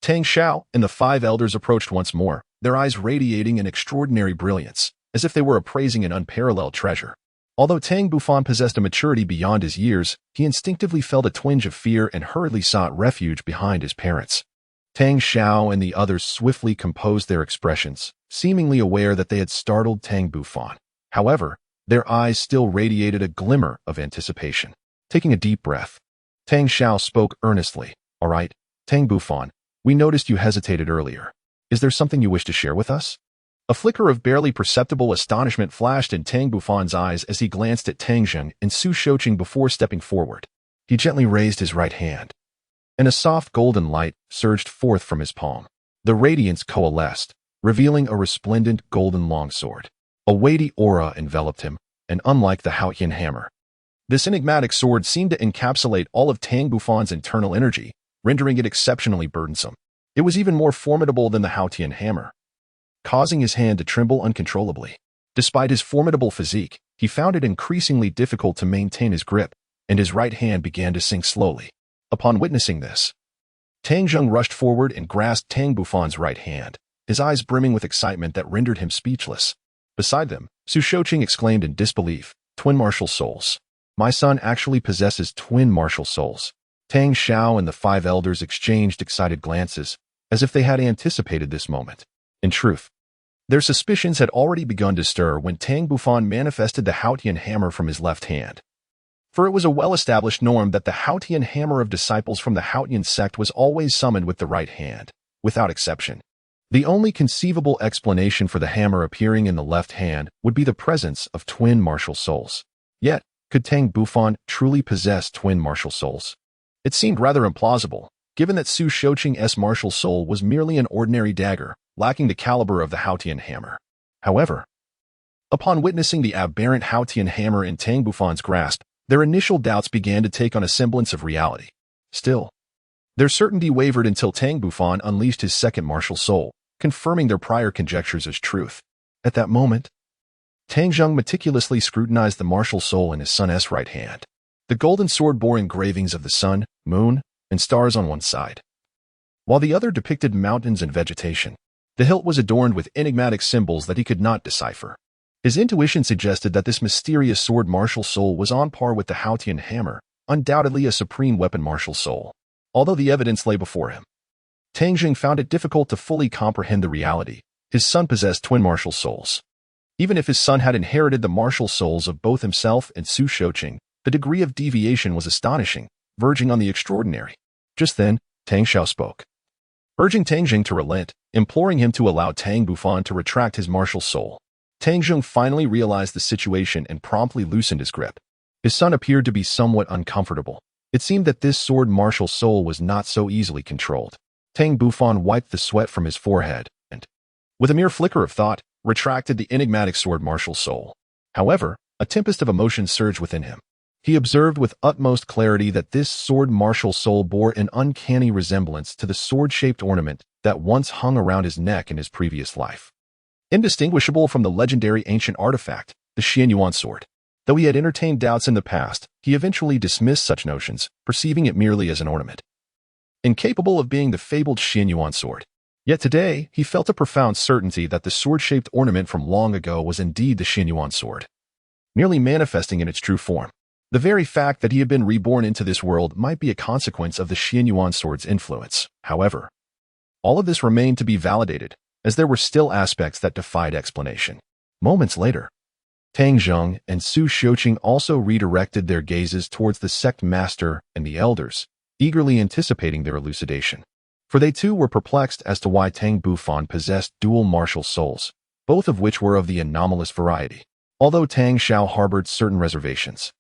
Tang Xiao and the 5 elders approached once more, their eyes radiating an extraordinary brilliance, as if they were appraising an unparalleled treasure. Although Tang Bufan possessed a maturity beyond his years, he instinctively felt a twinge of fear and hurriedly sought refuge behind his parents. Tang Xiao and the others swiftly composed their expressions, seemingly aware that they had startled Tang Bufan. However, their eyes still radiated a glimmer of anticipation. Taking a deep breath, Tang Xiao spoke earnestly. "All right, Tang Bufan, we noticed you hesitated earlier. Is there something you wish to share with us?" A flicker of barely perceptible astonishment flashed in Tang Bufan's eyes as he glanced at Tang Zheng and Su Shouqing before stepping forward. He gently raised his right hand, and a soft golden light surged forth from his palm. The radiance coalesced, revealing a resplendent golden longsword. A weighty aura enveloped him, and unlike the Haotian hammer, this enigmatic sword seemed to encapsulate all of Tang Bufan's internal energy, rendering it exceptionally burdensome. It was even more formidable than the Haotian hammer, causing his hand to tremble uncontrollably. Despite his formidable physique, he found it increasingly difficult to maintain his grip, and his right hand began to sink slowly. Upon witnessing this, Tang Zheng rushed forward and grasped Tang Bufan's right hand, his eyes brimming with excitement that rendered him speechless. Beside them, Su Shouqing exclaimed in disbelief, "Twin martial souls. My son actually possesses twin martial souls." Tang Xiao and the 5 elders exchanged excited glances, as if they had anticipated this moment. In truth, their suspicions had already begun to stir when Tang Bufan manifested the Haotian hammer from his left hand. For it was a well-established norm that the Haotian hammer of disciples from the Haotian Sect was always summoned with the right hand, without exception. The only conceivable explanation for the hammer appearing in the left hand would be the presence of twin martial souls. Yet, could Tang Bufan truly possess twin martial souls? It seemed rather implausible, given that Su Shouqing's martial soul was merely an ordinary dagger, lacking the caliber of the Haotian hammer. However, upon witnessing the aberrant Haotian hammer in Tang Bufan's grasp, their initial doubts began to take on a semblance of reality. Still, their certainty wavered until Tang Bufan unleashed his second martial soul, confirming their prior conjectures as truth. At that moment, Tang Zheng meticulously scrutinized the martial soul in his son's right hand. The golden sword bore engravings of the sun, moon, and stars on one side, while the other depicted mountains and vegetation. The hilt was adorned with enigmatic symbols that he could not decipher. His intuition suggested that this mysterious sword martial soul was on par with the Haotian hammer, undoubtedly a supreme weapon martial soul. Although the evidence lay before him, Tang Zheng found it difficult to fully comprehend the reality. His son possessed twin martial souls. Even if his son had inherited the martial souls of both himself and Su Shouqing, the degree of deviation was astonishing, verging on the extraordinary. Just then, Tang Xiao spoke, urging Tang Zheng to relent, imploring him to allow Tang Bufan to retract his martial soul. Tang Zheng finally realized the situation and promptly loosened his grip. His son appeared to be somewhat uncomfortable. It seemed that this sword martial soul was not so easily controlled. Tang Bufan wiped the sweat from his forehead and, with a mere flicker of thought, retracted the enigmatic sword martial soul. However, a tempest of emotion surged within him. He observed with utmost clarity that this sword martial soul bore an uncanny resemblance to the sword-shaped ornament that once hung around his neck in his previous life. Indistinguishable from the legendary ancient artifact, the Xianyuan sword. Though he had entertained doubts in the past, he eventually dismissed such notions, perceiving it merely as an ornament, incapable of being the fabled Xianyuan sword. Yet today, he felt a profound certainty that the sword-shaped ornament from long ago was indeed the Xianyuan sword, merely manifesting in its true form. The very fact that he had been reborn into this world might be a consequence of the Xianyuan sword's influence. However, all of this remained to be validated, as there were still aspects that defied explanation. Moments later, Tang Zheng and Su Shouqing also redirected their gazes towards the sect master and the elders, eagerly anticipating their elucidation. For they too were perplexed as to why Tang Bufan possessed dual martial souls, both of which were of the anomalous variety. Although Tang Xiao harbored certain reservations,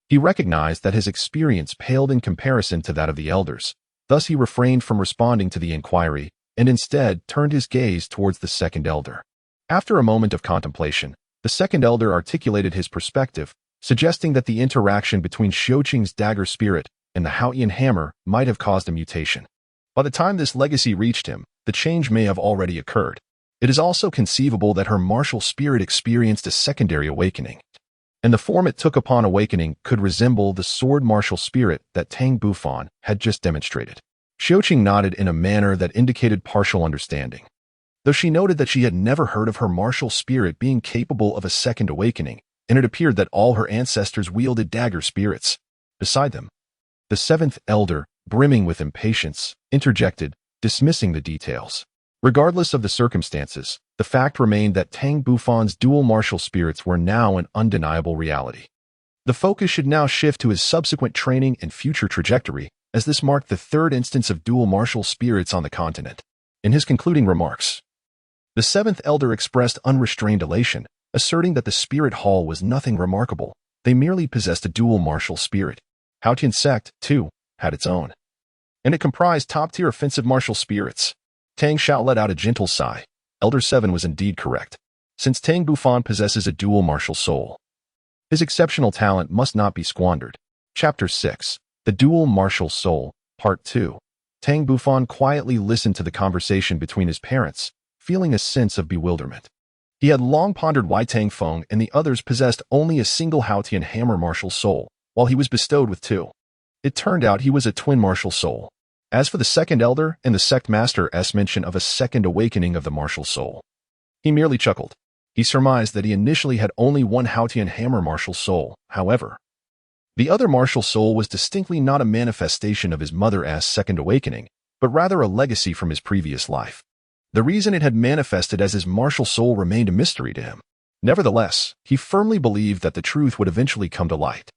he recognized that his experience paled in comparison to that of the elders. Thus he refrained from responding to the inquiry and instead turned his gaze towards the second elder. After a moment of contemplation, the second elder articulated his perspective, suggesting that the interaction between Shouqing's dagger spirit and the Haotian hammer might have caused a mutation. By the time this legacy reached him, the change may have already occurred. It is also conceivable that her martial spirit experienced a secondary awakening, and the form it took upon awakening could resemble the sword martial spirit that Tang Bufan had just demonstrated. Shouqing nodded in a manner that indicated partial understanding, though she noted that she had never heard of her martial spirit being capable of a second awakening, and it appeared that all her ancestors wielded dagger spirits. Beside them, the seventh elder, brimming with impatience, interjected, dismissing the details. Regardless of the circumstances, the fact remained that Tang Bufan's dual martial spirits were now an undeniable reality. The focus should now shift to his subsequent training and future trajectory, as this marked the third instance of dual martial spirits on the continent. In his concluding remarks, the seventh elder expressed unrestrained elation, asserting that the spirit hall was nothing remarkable. They merely possessed a dual martial spirit. Haotian Sect, too, had its own, and it comprised top-tier offensive martial spirits. Tang Xiao let out a gentle sigh. Elder 7 was indeed correct. Since Tang Bufan possesses a dual martial soul, his exceptional talent must not be squandered. Chapter 6. The Dual Martial Soul, Part 2. Tang Bufan quietly listened to the conversation between his parents, feeling a sense of bewilderment. He had long pondered why Tang Feng and the others possessed only a single Haotian hammer martial soul, while he was bestowed with two. It turned out he was a twin martial soul. As for the second elder and the sect master's mention of a second awakening of the martial soul, he merely chuckled. He surmised that he initially had only one Haotian hammer martial soul, however. The other martial soul was distinctly not a manifestation of his mother's second awakening, but rather a legacy from his previous life. The reason it had manifested as his martial soul remained a mystery to him. Nevertheless, he firmly believed that the truth would eventually come to light.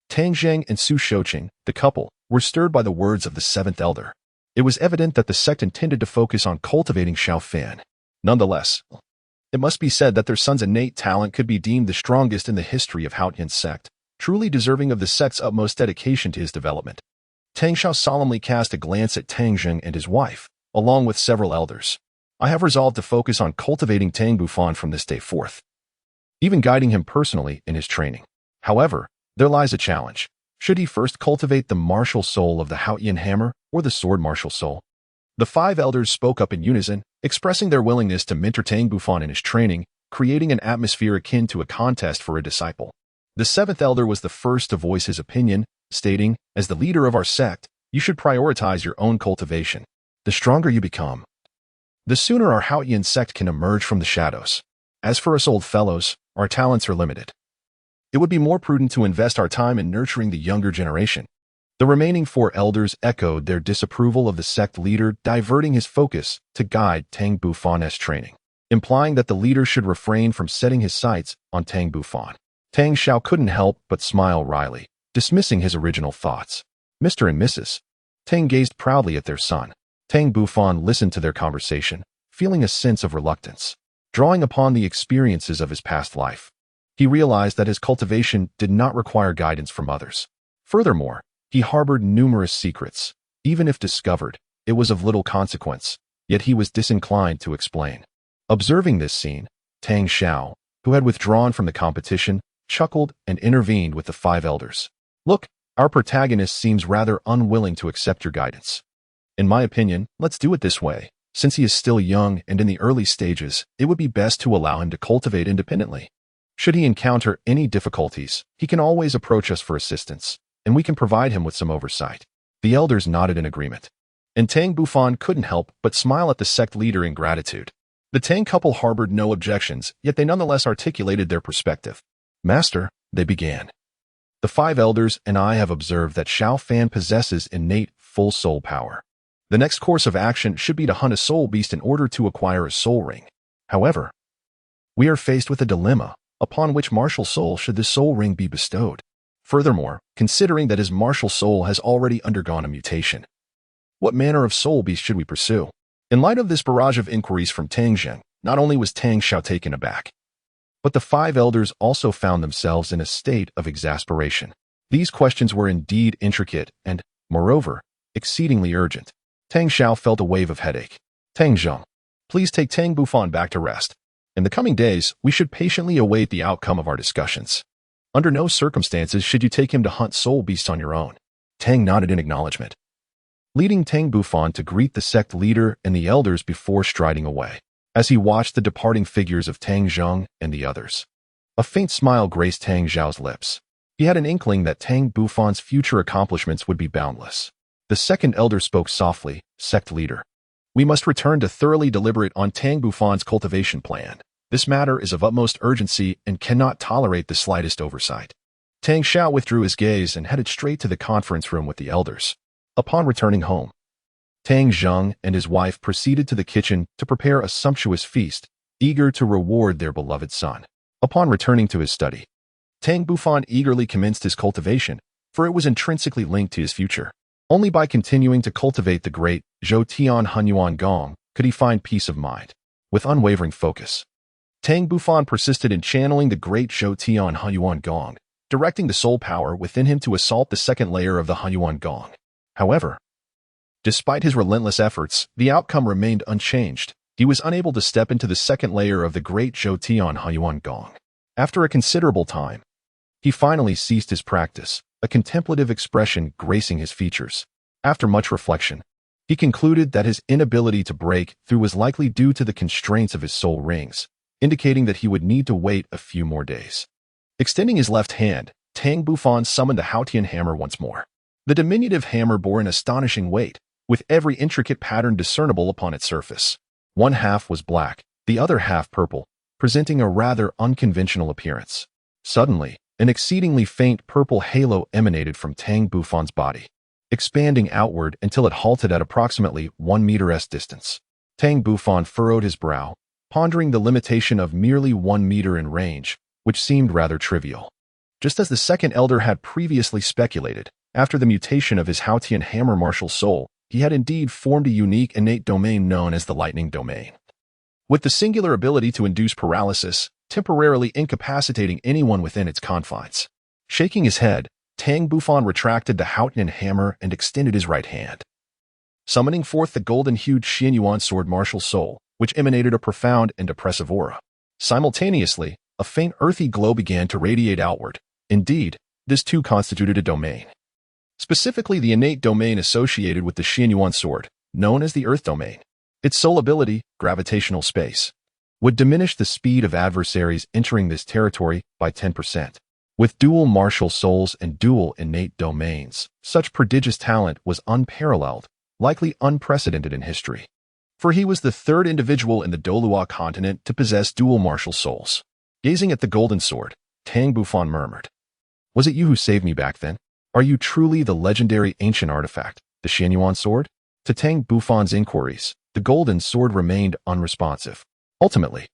Tang Zheng and Su Shouqing, the couple, were stirred by the words of the seventh elder. It was evident that the sect intended to focus on cultivating Xiao Fan. Nonetheless, it must be said that their son's innate talent could be deemed the strongest in the history of Haotian Sect, truly deserving of the sect's utmost dedication to his development. Tang Xiao solemnly cast a glance at Tang Zheng and his wife, along with several elders. I have resolved to focus on cultivating Tang Bufan from this day forth, even guiding him personally in his training. However, there lies a challenge. Should he first cultivate the martial soul of the Haotian hammer or the sword martial soul? The five elders spoke up in unison, expressing their willingness to mentor Tang Bufan in his training, creating an atmosphere akin to a contest for a disciple. The seventh elder was the first to voice his opinion, stating, "As the leader of our sect, you should prioritize your own cultivation. The stronger you become, the sooner our Haotian sect can emerge from the shadows. As for us old fellows, our talents are limited. It would be more prudent to invest our time in nurturing the younger generation." The remaining four elders echoed their disapproval of the sect leader, diverting his focus to guide Tang Bufan's training, implying that the leader should refrain from setting his sights on Tang Bufan. Tang Xiao couldn't help but smile wryly, dismissing his original thoughts. Mr. and Mrs. Tang gazed proudly at their son. Tang Bufan listened to their conversation, feeling a sense of reluctance. Drawing upon the experiences of his past life, he realized that his cultivation did not require guidance from others. Furthermore, he harbored numerous secrets. Even if discovered, it was of little consequence, yet he was disinclined to explain. Observing this scene, Tang Xiao, who had withdrawn from the competition, chuckled and intervened with the five elders. "Look, our protagonist seems rather unwilling to accept your guidance. In my opinion, let's do it this way. Since he is still young and in the early stages, it would be best to allow him to cultivate independently. Should he encounter any difficulties, he can always approach us for assistance, and we can provide him with some oversight." The elders nodded in agreement, and Tang Bufan couldn't help but smile at the sect leader in gratitude. The Tang couple harbored no objections, yet they nonetheless articulated their perspective. "Master," they began, "the five elders and I have observed that Xiao Fan possesses innate full soul power. The next course of action should be to hunt a soul beast in order to acquire a soul ring. However, we are faced with a dilemma. Upon which martial soul should the soul ring be bestowed? Furthermore, considering that his martial soul has already undergone a mutation, what manner of soul beast should we pursue?" In light of this barrage of inquiries from Tang Zheng, not only was Tang Xiao taken aback, but the five elders also found themselves in a state of exasperation. These questions were indeed intricate and, moreover, exceedingly urgent. Tang Xiao felt a wave of headache. "Tang Zheng, please take Tang Bufan back to rest. In the coming days, we should patiently await the outcome of our discussions. Under no circumstances should you take him to hunt soul beasts on your own." Tang nodded in acknowledgement, leading Tang Bufan to greet the sect leader and the elders before striding away. As he watched the departing figures of Tang Zheng and the others, a faint smile graced Tang Xiao's lips. He had an inkling that Tang Bufan's future accomplishments would be boundless. The second elder spoke softly, "Sect leader, we must return to thoroughly deliberate on Tang Bufan's cultivation plan. This matter is of utmost urgency and cannot tolerate the slightest oversight." Tang Xiao withdrew his gaze and headed straight to the conference room with the elders. Upon returning home, Tang Zheng and his wife proceeded to the kitchen to prepare a sumptuous feast, eager to reward their beloved son. Upon returning to his study, Tang Bufan eagerly commenced his cultivation, for it was intrinsically linked to his future. Only by continuing to cultivate the great Zhou Tian Hunyuan Gong could he find peace of mind. With unwavering focus, Tang Bufan persisted in channeling the great Zhou Tian Hunyuan Gong, directing the soul power within him to assault the second layer of the Hunyuan Gong. However, despite his relentless efforts, the outcome remained unchanged. He was unable to step into the second layer of the great Zhou Tian Hunyuan Gong. After a considerable time, he finally ceased his practice, a contemplative expression gracing his features. After much reflection, He concluded that his inability to break through was likely due to the constraints of his soul rings, indicating that he would need to wait a few more days. Extending his left hand, Tang Bufan summoned the Haotian hammer once more. The diminutive hammer bore an astonishing weight, with every intricate pattern discernible upon its surface. One half was black, the other half purple, presenting a rather unconventional appearance. Suddenly, an exceedingly faint purple halo emanated from Tang Bufan's body, expanding outward until it halted at approximately 1 meter's distance. Tang Bufan furrowed his brow, pondering the limitation of merely 1 meter in range, which seemed rather trivial. Just as the second elder had previously speculated, after the mutation of his Haotian hammer martial soul, he had indeed formed a unique innate domain known as the lightning domain. With the singular ability to induce paralysis, temporarily incapacitating anyone within its confines. Shaking his head, Tang Bufan retracted the Haotian hammer and extended his right hand. Summoning forth the golden-hued Xianyuan sword martial soul, which emanated a profound and oppressive aura. Simultaneously, a faint earthy glow began to radiate outward. Indeed, this too constituted a domain. Specifically the innate domain associated with the Xianyuan sword, known as the earth domain. Its sole ability, gravitational space, would diminish the speed of adversaries entering this territory by 10%. With dual martial souls and dual innate domains, such prodigious talent was unparalleled, likely unprecedented in history. For he was the third individual in the Douluo Continent to possess dual martial souls. Gazing at the golden sword, Tang Bufan murmured, "Was it you who saved me back then? Are you truly the legendary ancient artifact, the Xianyuan sword?" To Tang Bufan's inquiries, the golden sword remained unresponsive. Ultimately,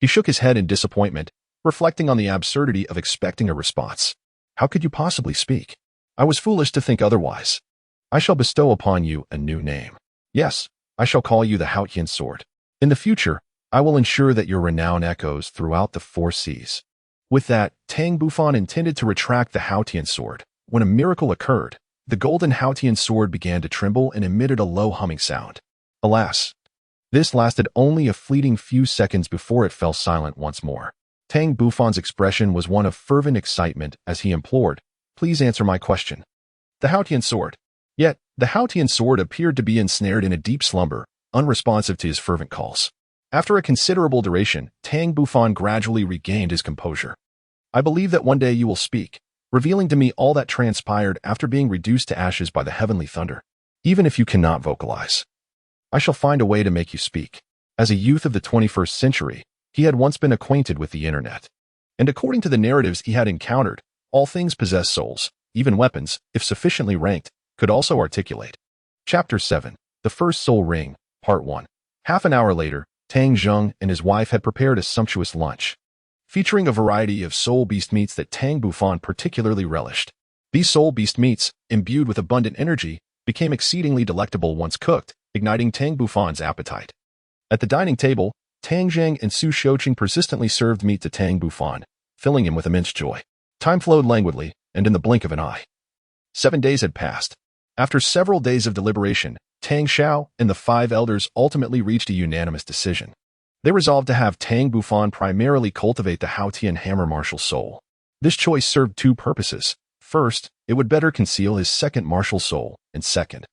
he shook his head in disappointment, reflecting on the absurdity of expecting a response. "How could you possibly speak? I was foolish to think otherwise. I shall bestow upon you a new name. Yes, I shall call you the Haotian sword. In the future, I will ensure that your renown echoes throughout the 4 seas." With that, Tang Bufan intended to retract the Haotian sword. When a miracle occurred, the golden Haotian sword began to tremble and emitted a low humming sound. Alas, this lasted only a fleeting few seconds before it fell silent once more. Tang Bufan's expression was one of fervent excitement as he implored, "Please answer my question." The Haotian sword. Yet, the Haotian sword appeared to be ensnared in a deep slumber, unresponsive to his fervent calls. After a considerable duration, Tang Bufan gradually regained his composure. "I believe that one day you will speak, revealing to me all that transpired after being reduced to ashes by the heavenly thunder. Even if you cannot vocalize, I shall find a way to make you speak." As a youth of the 21st century, he had once been acquainted with the internet. And according to the narratives he had encountered, all things possess souls, even weapons, if sufficiently ranked, could also articulate. Chapter 7, The First Soul Ring, Part 1. Half an hour later, Tang Zheng and his wife had prepared a sumptuous lunch, featuring a variety of soul beast meats that Tang Bufan particularly relished. These soul beast meats, imbued with abundant energy, became exceedingly delectable once cooked, igniting Tang Bufan's appetite. At the dining table, Tang Zheng and Su Shouqing persistently served meat to Tang Bufan, filling him with immense joy. Time flowed languidly, and in the blink of an eye. 7 days had passed. After several days of deliberation, Tang Xiao and the 5 elders ultimately reached a unanimous decision. They resolved to have Tang Bufan primarily cultivate the Haotian hammer martial soul. This choice served 2 purposes. First, it would better conceal his second martial soul, and second,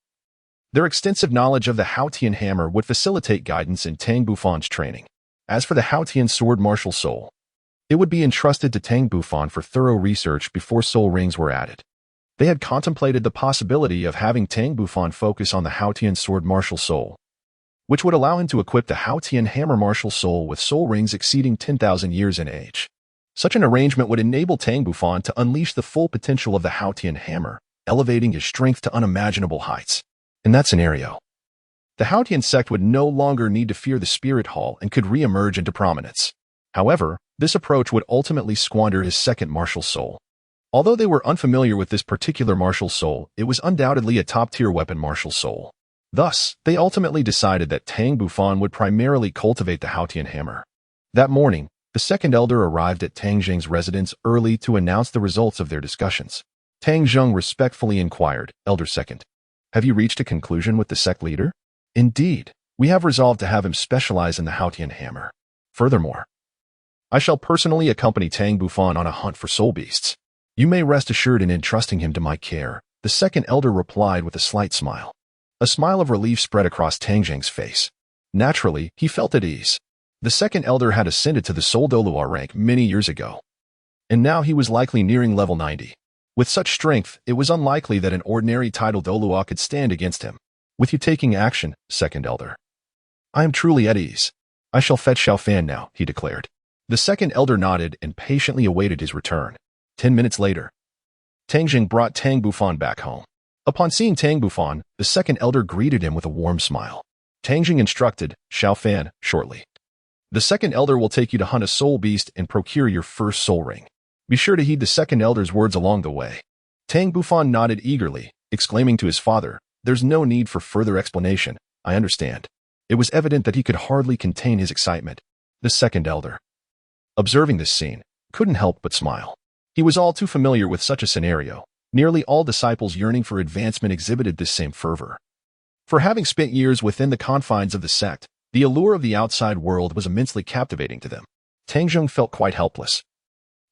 their extensive knowledge of the Haotian hammer would facilitate guidance in Tang Bufan's training. As for the Haotian sword martial soul, it would be entrusted to Tang Bufan for thorough research before soul rings were added. They had contemplated the possibility of having Tang Bufan focus on the Haotian sword martial soul, which would allow him to equip the Haotian hammer martial soul with soul rings exceeding 10,000 years in age. Such an arrangement would enable Tang Bufan to unleash the full potential of the Haotian hammer, elevating his strength to unimaginable heights. In that scenario, the Haotian Sect would no longer need to fear the Spirit Hall and could re-emerge into prominence. However, this approach would ultimately squander his second martial soul. Although they were unfamiliar with this particular martial soul, it was undoubtedly a top-tier weapon martial soul. Thus, they ultimately decided that Tang Bufan would primarily cultivate the Haotian hammer. That morning, the second elder arrived at Tang Zheng's residence early to announce the results of their discussions. Tang Zheng respectfully inquired, "Elder Second, have you reached a conclusion with the sect leader?" "Indeed, we have resolved to have him specialize in the Haotian hammer. Furthermore, I shall personally accompany Tang Bufan on a hunt for soul beasts. You may rest assured in entrusting him to my care," the second elder replied with a slight smile. A smile of relief spread across Tang Jing's face. Naturally, he felt at ease. The second elder had ascended to the Soul Douluo rank many years ago, and now he was likely nearing level 90. With such strength, it was unlikely that an ordinary title Douluo could stand against him. With you taking action, second elder. I am truly at ease. I shall fetch Xiaofan now, he declared. The second elder nodded and patiently awaited his return. 10 minutes later, Tang Jing brought Tang Bufan back home. Upon seeing Tang Bufan, the second elder greeted him with a warm smile. Tang Jing instructed, Xiaofan, shortly. The second elder will take you to hunt a soul beast and procure your first soul ring. Be sure to heed the second elder's words along the way. Tang Bufan nodded eagerly, exclaiming to his father, there's no need for further explanation, I understand. It was evident that he could hardly contain his excitement. The second elder, observing this scene, couldn't help but smile. He was all too familiar with such a scenario. Nearly all disciples yearning for advancement exhibited this same fervor. For having spent years within the confines of the sect, the allure of the outside world was immensely captivating to them. Tang Jing felt quite helpless.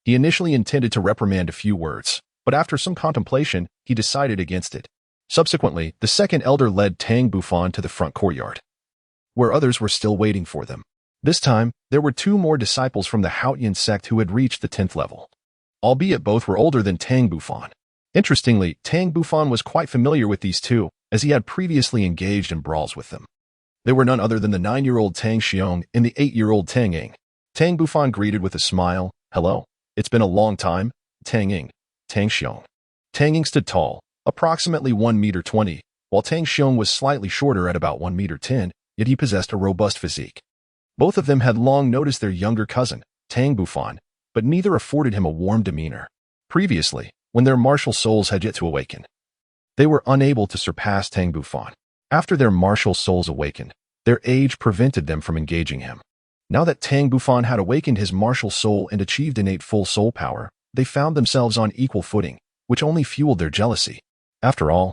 He initially intended to reprimand a few words, but after some contemplation, he decided against it. Subsequently, the second elder led Tang Bufan to the front courtyard, where others were still waiting for them. This time, there were 2 more disciples from the Haotian Sect who had reached the 10th level, albeit both were older than Tang Bufan. Interestingly, Tang Bufan was quite familiar with these 2, as he had previously engaged in brawls with them. They were none other than the 9-year-old Tang Xiong and the 8-year-old Tang Ying. Tang Bufan greeted with a smile, hello. It's been a long time, Tang Ying, Tang Xiong. Tang Ying stood tall, approximately 1 meter 20, while Tang Xiong was slightly shorter at about 1 meter 10, yet he possessed a robust physique. Both of them had long noticed their younger cousin, Tang Bufan, but neither afforded him a warm demeanor. Previously, when their martial souls had yet to awaken, they were unable to surpass Tang Bufan. After their martial souls awakened, their age prevented them from engaging him. Now that Tang Bufan had awakened his martial soul and achieved innate full soul power, they found themselves on equal footing, which only fueled their jealousy. After all,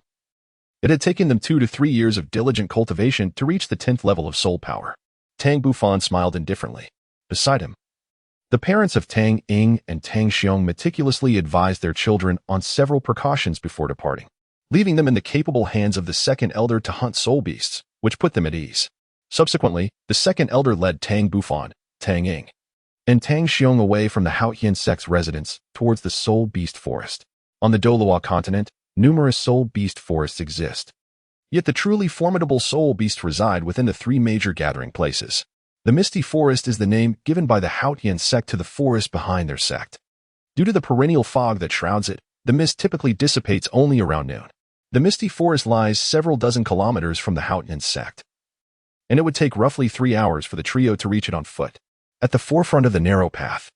it had taken them 2 to 3 years of diligent cultivation to reach the 10th level of soul power. Tang Bufan smiled indifferently. Beside him, the parents of Tang Ying and Tang Xiong meticulously advised their children on several precautions before departing, leaving them in the capable hands of the second elder to hunt soul beasts, which put them at ease. Subsequently, the second elder led Tang Bufan, Tang Ying, and Tang Xiong away from the Haotian Sect's residence towards the Soul Beast Forest. On the Douluo Continent, numerous Soul Beast forests exist. Yet the truly formidable Soul Beasts reside within the 3 major gathering places. The Misty Forest is the name given by the Haotian Sect to the forest behind their sect. Due to the perennial fog that shrouds it, the mist typically dissipates only around noon. The Misty Forest lies several dozen kilometers from the Haotian Sect, and it would take roughly 3 hours for the trio to reach it on foot. At the forefront of the narrow path,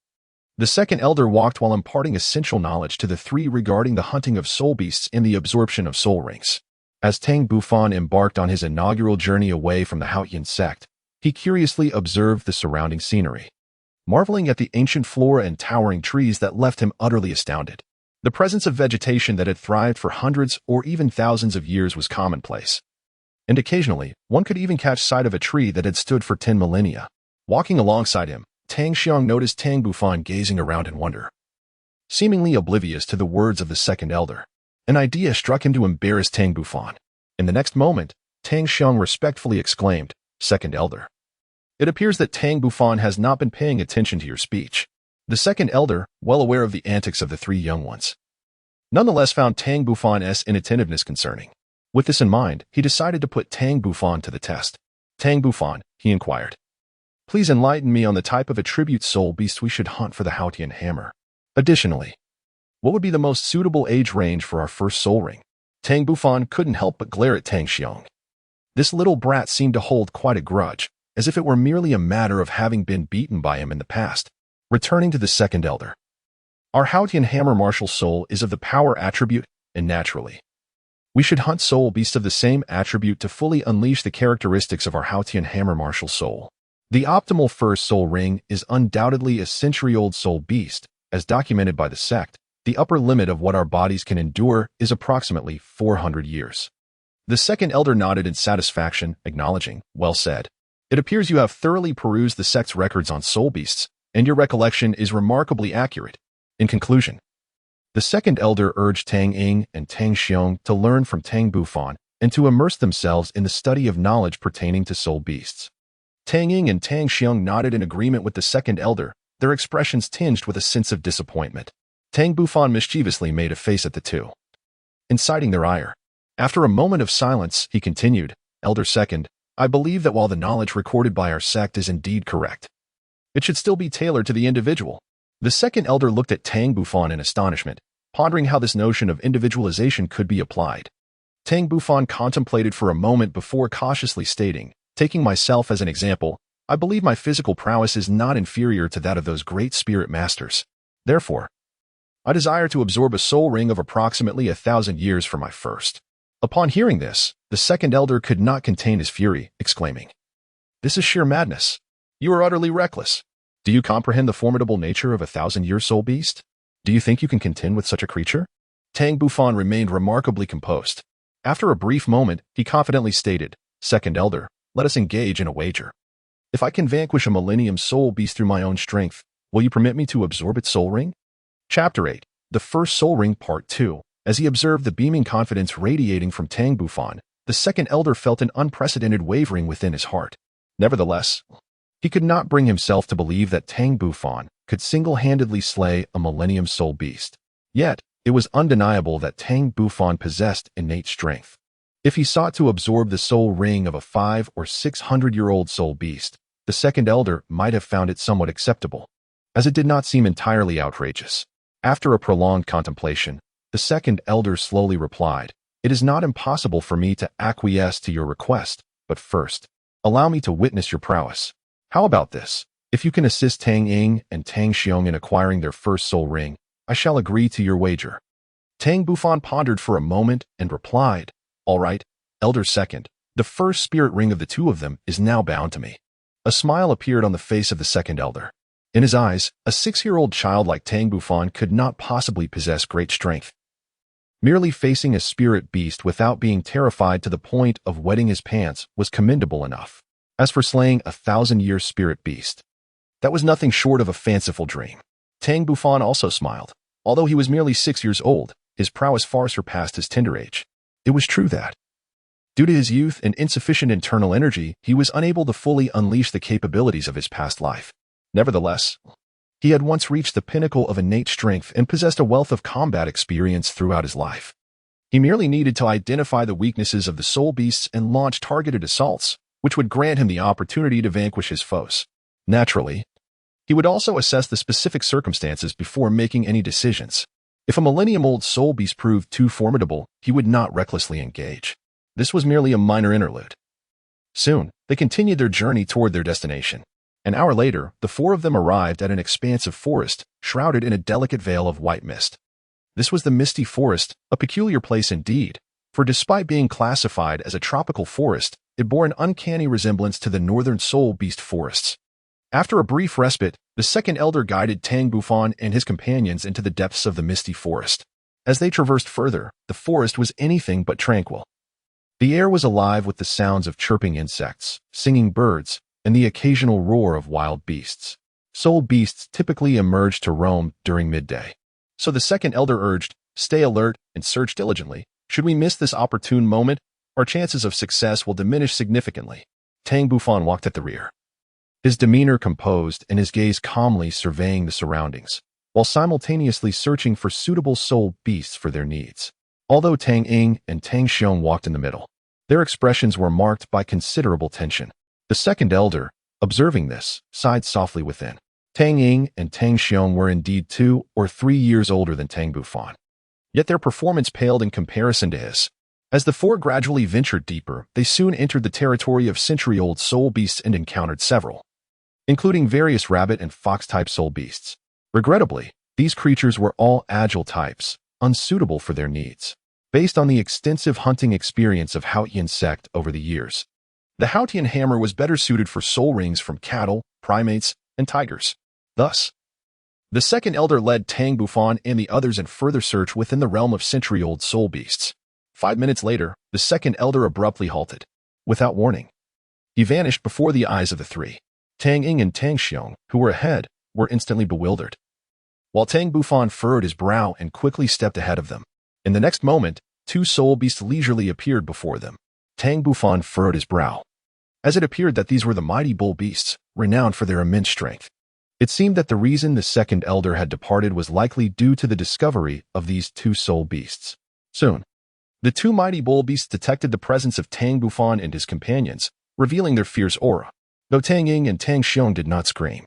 the second elder walked while imparting essential knowledge to the 3 regarding the hunting of soul beasts and the absorption of soul rings. As Tang Bufan embarked on his inaugural journey away from the Haotian Sect, he curiously observed the surrounding scenery, marveling at the ancient flora and towering trees that left him utterly astounded. The presence of vegetation that had thrived for hundreds or even thousands of years was commonplace, and occasionally, one could even catch sight of a tree that had stood for 10 millennia. Walking alongside him, Tang Xiong noticed Tang Bufan gazing around in wonder, seemingly oblivious to the words of the second elder. An idea struck him to embarrass Tang Bufan. In the next moment, Tang Xiong respectfully exclaimed, "Second elder, it appears that Tang Bufan has not been paying attention to your speech." The second elder, well aware of the antics of the 3 young ones, nonetheless found Tang Bufan's inattentiveness concerning. With this in mind, he decided to put Tang Bufan to the test. Tang Bufan, he inquired, please enlighten me on the type of attribute soul beast we should hunt for the Haotian hammer. Additionally, what would be the most suitable age range for our first soul ring? Tang Bufan couldn't help but glare at Tang Xiong. This little brat seemed to hold quite a grudge, as if it were merely a matter of having been beaten by him in the past. Returning to the second elder, our Haotian hammer martial soul is of the power attribute, and naturally, we should hunt soul beasts of the same attribute to fully unleash the characteristics of our Haotian hammer martial soul. The optimal first soul ring is undoubtedly a century-old soul beast. As documented by the sect, the upper limit of what our bodies can endure is approximately 400 years. The second elder nodded in satisfaction, acknowledging, well said. It appears you have thoroughly perused the sect's records on soul beasts, and your recollection is remarkably accurate. In conclusion, the second elder urged Tang Ying and Tang Xiong to learn from Tang Bufan and to immerse themselves in the study of knowledge pertaining to soul beasts. Tang Ying and Tang Xiong nodded in agreement with the second elder, their expressions tinged with a sense of disappointment. Tang Bufan mischievously made a face at the two, inciting their ire. After a moment of silence, he continued, Elder Second, I believe that while the knowledge recorded by our sect is indeed correct, it should still be tailored to the individual. The second elder looked at Tang Bufan in astonishment, pondering how this notion of individualization could be applied. Tang Bufan contemplated for a moment before cautiously stating, taking myself as an example, I believe my physical prowess is not inferior to that of those great spirit masters. Therefore, I desire to absorb a soul ring of approximately 1,000 years for my first. Upon hearing this, the second elder could not contain his fury, exclaiming, This is sheer madness. You are utterly reckless. Do you comprehend the formidable nature of 1,000-year soul beast? Do you think you can contend with such a creature? Tang Bufan remained remarkably composed. After a brief moment, he confidently stated, Second elder, let us engage in a wager. If I can vanquish a millennium soul beast through my own strength, will you permit me to absorb its soul ring? Chapter 8. The First Soul Ring Part 2. As he observed the beaming confidence radiating from Tang Bufan, the second elder felt an unprecedented wavering within his heart. Nevertheless, he could not bring himself to believe that Tang Bufan could single-handedly slay a millennium soul beast. Yet, it was undeniable that Tang Bufan possessed innate strength. If he sought to absorb the soul ring of a 500- or 600-year-old soul beast, the second elder might have found it somewhat acceptable, as it did not seem entirely outrageous. After a prolonged contemplation, the second elder slowly replied, It is not impossible for me to acquiesce to your request, but first, allow me to witness your prowess. How about this? If you can assist Tang Ying and Tang Xiong in acquiring their first soul ring, I shall agree to your wager. Tang Bufan pondered for a moment and replied, All right, Elder Second, the first spirit ring of the two of them is now bound to me. A smile appeared on the face of the second elder. In his eyes, a 6-year-old child like Tang Bufan could not possibly possess great strength. Merely facing a spirit beast without being terrified to the point of wetting his pants was commendable enough. As for slaying a 1,000-year spirit beast, that was nothing short of a fanciful dream. Tang Bufan also smiled. Although he was merely 6 years old, his prowess far surpassed his tender age. It was true that, due to his youth and insufficient internal energy, he was unable to fully unleash the capabilities of his past life. Nevertheless, he had once reached the pinnacle of innate strength and possessed a wealth of combat experience throughout his life. He merely needed to identify the weaknesses of the soul beasts and launch targeted assaults, which would grant him the opportunity to vanquish his foes. Naturally, he would also assess the specific circumstances before making any decisions. If a millennium-old soul beast proved too formidable, he would not recklessly engage. This was merely a minor interlude. Soon, they continued their journey toward their destination. An hour later, the four of them arrived at an expansive forest, shrouded in a delicate veil of white mist. This was the Misty Forest, a peculiar place indeed, for despite being classified as a tropical forest, it bore an uncanny resemblance to the northern soul beast forests. After a brief respite, the second elder guided Tang Bufan and his companions into the depths of the Misty Forest. As they traversed further, the forest was anything but tranquil. The air was alive with the sounds of chirping insects, singing birds, and the occasional roar of wild beasts. Soul beasts typically emerged to roam during midday. So the second elder urged, Stay alert and search diligently. Should we miss this opportune moment, our chances of success will diminish significantly. Tang Bufan walked at the rear, his demeanor composed and his gaze calmly surveying the surroundings, while simultaneously searching for suitable soul beasts for their needs. Although Tang Ying and Tang Xiong walked in the middle, their expressions were marked by considerable tension. The second elder, observing this, sighed softly within. Tang Ying and Tang Xiong were indeed 2 or 3 years older than Tang Bufan. Yet their performance paled in comparison to his. As the four gradually ventured deeper, they soon entered the territory of century-old soul beasts and encountered several, including various rabbit and fox-type soul beasts. Regrettably, these creatures were all agile types, unsuitable for their needs. Based on the extensive hunting experience of Haotian Sect over the years, the Haotian hammer was better suited for soul rings from cattle, primates, and tigers. Thus, the second elder led Tang Bufan and the others in further search within the realm of century-old soul beasts. 5 minutes later, the second elder abruptly halted. Without warning, he vanished before the eyes of the three. Tang Ying and Tang Xiong, who were ahead, were instantly bewildered, while Tang Bufan furrowed his brow and quickly stepped ahead of them. In the next moment, two soul beasts leisurely appeared before them. Tang Bufan furrowed his brow, as it appeared that these were the mighty bull beasts, renowned for their immense strength. It seemed that the reason the second elder had departed was likely due to the discovery of these two soul beasts. Soon, the two mighty bull beasts detected the presence of Tang Bufan and his companions, revealing their fierce aura. Though Tang Ying and Tang Xiong did not scream,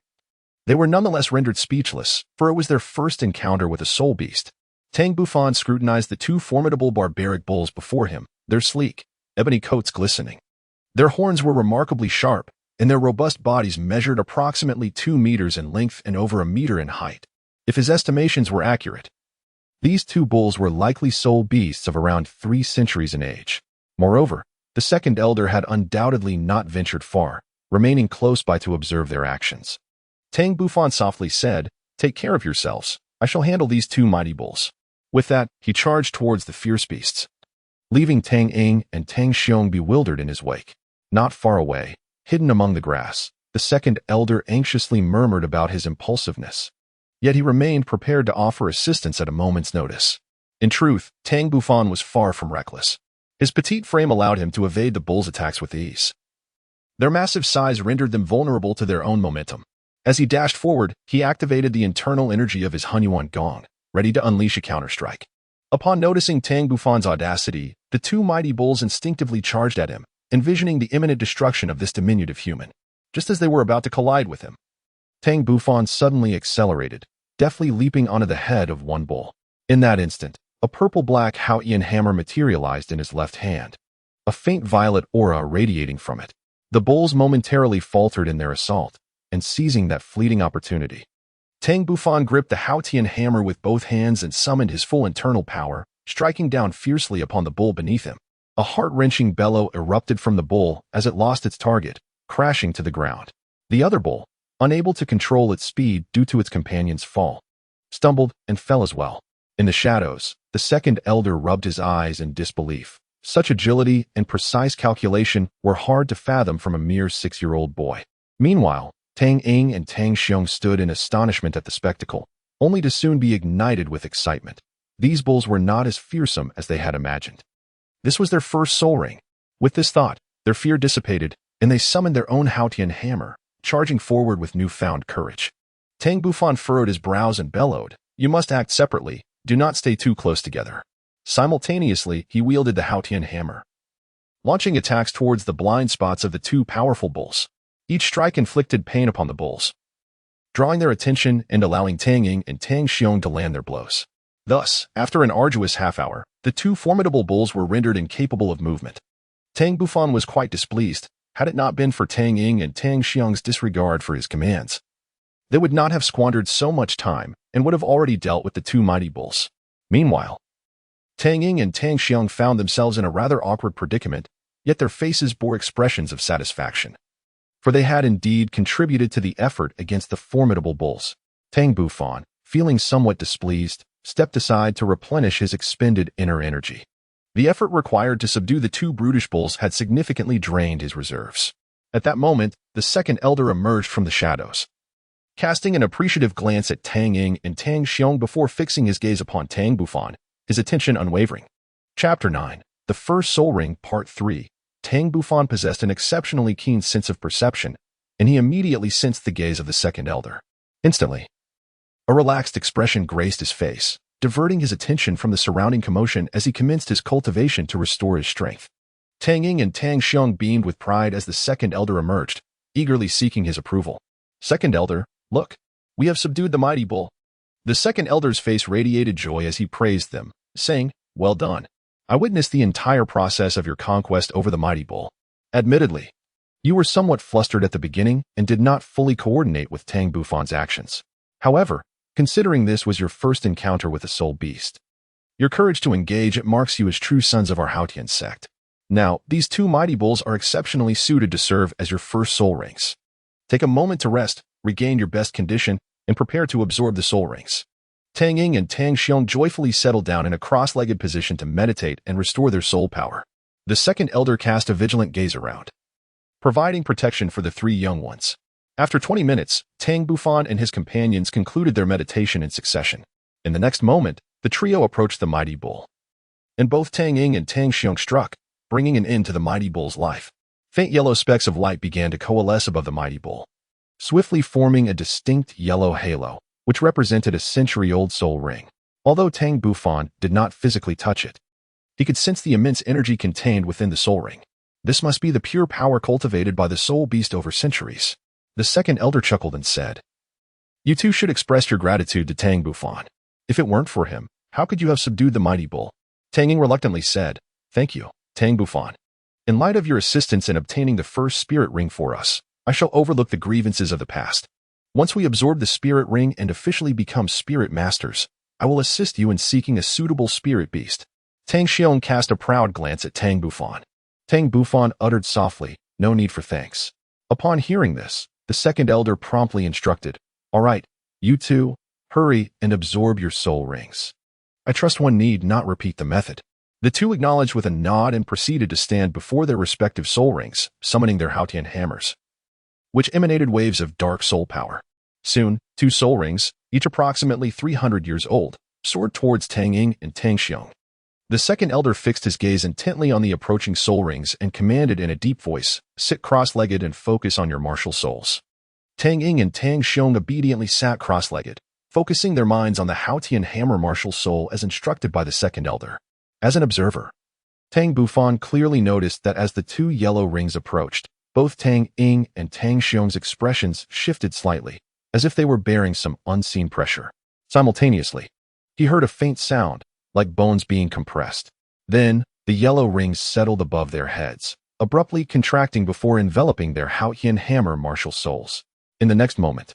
they were nonetheless rendered speechless, for it was their first encounter with a soul beast. Tang Bufan scrutinized the two formidable barbaric bulls before him, their sleek, ebony coats glistening. Their horns were remarkably sharp, and their robust bodies measured approximately 2 meters in length and over 1 meter in height. If his estimations were accurate, these two bulls were likely soul beasts of around 3 centuries in age. Moreover, the second elder had undoubtedly not ventured far, remaining close by to observe their actions. Tang Bufan softly said, "Take care of yourselves. I shall handle these two mighty bulls." With that, he charged towards the fierce beasts, leaving Tang Ying and Tang Xiong bewildered in his wake. Not far away, hidden among the grass, the second elder anxiously murmured about his impulsiveness. Yet he remained prepared to offer assistance at a moment's notice. In truth, Tang Bufan was far from reckless. His petite frame allowed him to evade the bulls' attacks with ease. Their massive size rendered them vulnerable to their own momentum. As he dashed forward, he activated the internal energy of his Hunyuan gong, ready to unleash a counterstrike. Upon noticing Tang Bufan's audacity, the two mighty bulls instinctively charged at him, envisioning the imminent destruction of this diminutive human. Just as they were about to collide with him, Tang Bufan suddenly accelerated, deftly leaping onto the head of one bull. In that instant, a purple-black Haotian hammer materialized in his left hand, a faint violet aura radiating from it. The bulls momentarily faltered in their assault, and seizing that fleeting opportunity, Tang Bufan gripped the Haotian hammer with both hands and summoned his full internal power, striking down fiercely upon the bull beneath him. A heart-wrenching bellow erupted from the bull as it lost its target, crashing to the ground. The other bull, unable to control its speed due to its companion's fall, stumbled and fell as well. In the shadows, the second elder rubbed his eyes in disbelief. Such agility and precise calculation were hard to fathom from a mere 6-year-old boy. Meanwhile, Tang Ying and Tang Xiong stood in astonishment at the spectacle, only to soon be ignited with excitement. These bulls were not as fearsome as they had imagined. This was their first soul ring. With this thought, their fear dissipated, and they summoned their own Haotian hammer, charging forward with newfound courage. Tang Bufan furrowed his brows and bellowed, "You must act separately, do not stay too close together." Simultaneously, he wielded the Haotian hammer, launching attacks towards the blind spots of the two powerful bulls. Each strike inflicted pain upon the bulls, drawing their attention and allowing Tang Ying and Tang Xiong to land their blows. Thus, after an arduous half-hour, the two formidable bulls were rendered incapable of movement. Tang Bufan was quite displeased. Had it not been for Tang Ying and Tang Xiong's disregard for his commands, they would not have squandered so much time and would have already dealt with the two mighty bulls. Meanwhile, Tang Ying and Tang Xiong found themselves in a rather awkward predicament, yet their faces bore expressions of satisfaction, for they had indeed contributed to the effort against the formidable bulls. Tang Bufan, feeling somewhat displeased, stepped aside to replenish his expended inner energy. The effort required to subdue the two brutish bulls had significantly drained his reserves. At that moment, the second elder emerged from the shadows, casting an appreciative glance at Tang Ying and Tang Xiong before fixing his gaze upon Tang Bufan, his attention unwavering. Chapter 9. The First Soul Ring, Part 3. Tang Bufan possessed an exceptionally keen sense of perception, and he immediately sensed the gaze of the second elder. Instantly, a relaxed expression graced his face, diverting his attention from the surrounding commotion as he commenced his cultivation to restore his strength. Tang Ying and Tang Xiong beamed with pride as the second elder emerged, eagerly seeking his approval. "Second elder, look, we have subdued the mighty bull." The second elder's face radiated joy as he praised them, saying, "Well done. I witnessed the entire process of your conquest over the mighty bull. Admittedly, you were somewhat flustered at the beginning and did not fully coordinate with Tang Bufan's actions. However, considering this was your first encounter with a soul beast, your courage to engage it marks you as true sons of our Haotian Sect. Now, these two mighty bulls are exceptionally suited to serve as your first soul rings. Take a moment to rest, regain your best condition, and prepare to absorb the soul rings." Tang Ying and Tang Xiong joyfully settled down in a cross-legged position to meditate and restore their soul power. The second elder cast a vigilant gaze around, providing protection for the three young ones. After 20 minutes, Tang Bufan and his companions concluded their meditation in succession. In the next moment, the trio approached the mighty bull, and both Tang Ying and Tang Xiong struck, bringing an end to the mighty bull's life. Faint yellow specks of light began to coalesce above the mighty bull, swiftly forming a distinct yellow halo, which represented a century-old soul ring. Although Tang Bufan did not physically touch it, he could sense the immense energy contained within the soul ring. This must be the pure power cultivated by the soul beast over centuries. The second elder chuckled and said, "You too should express your gratitude to Tang Bufan. If it weren't for him, how could you have subdued the mighty bull?" Tang Ying reluctantly said, "Thank you, Tang Bufan. In light of your assistance in obtaining the first spirit ring for us, I shall overlook the grievances of the past. Once we absorb the spirit ring and officially become spirit masters, I will assist you in seeking a suitable spirit beast." Tang Xiong cast a proud glance at Tang Bufan. Tang Bufan uttered softly, "No need for thanks." Upon hearing this, the second elder promptly instructed, "All right, you two, hurry and absorb your soul rings. I trust one need not repeat the method." The two acknowledged with a nod and proceeded to stand before their respective soul rings, summoning their Haotian hammers, which emanated waves of dark soul power. Soon, two soul rings, each approximately 300 years old, soared towards Tang Ying and Tang Xiong. The second elder fixed his gaze intently on the approaching soul rings and commanded in a deep voice, "Sit cross-legged and focus on your martial souls." Tang Ying and Tang Xiong obediently sat cross-legged, focusing their minds on the Haotian hammer martial soul as instructed by the second elder. As an observer, Tang Bufan clearly noticed that as the two yellow rings approached, both Tang Ying and Tang Xiong's expressions shifted slightly, as if they were bearing some unseen pressure. Simultaneously, he heard a faint sound, like bones being compressed. Then, the yellow rings settled above their heads, abruptly contracting before enveloping their Haotian hammer martial souls. In the next moment,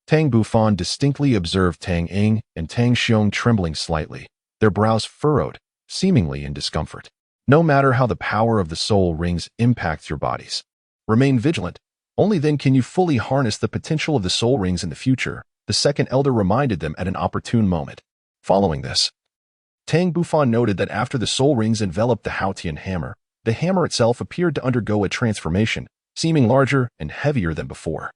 Tang Bufan distinctly observed Tang Ying and Tang Xiong trembling slightly, their brows furrowed, seemingly in discomfort. No matter how the power of the soul rings impacts your bodies, remain vigilant. Only then can you fully harness the potential of the soul rings in the future, the second elder reminded them at an opportune moment. Following this, Tang Bufan noted that after the soul rings enveloped the Haotian hammer, the hammer itself appeared to undergo a transformation, seeming larger and heavier than before.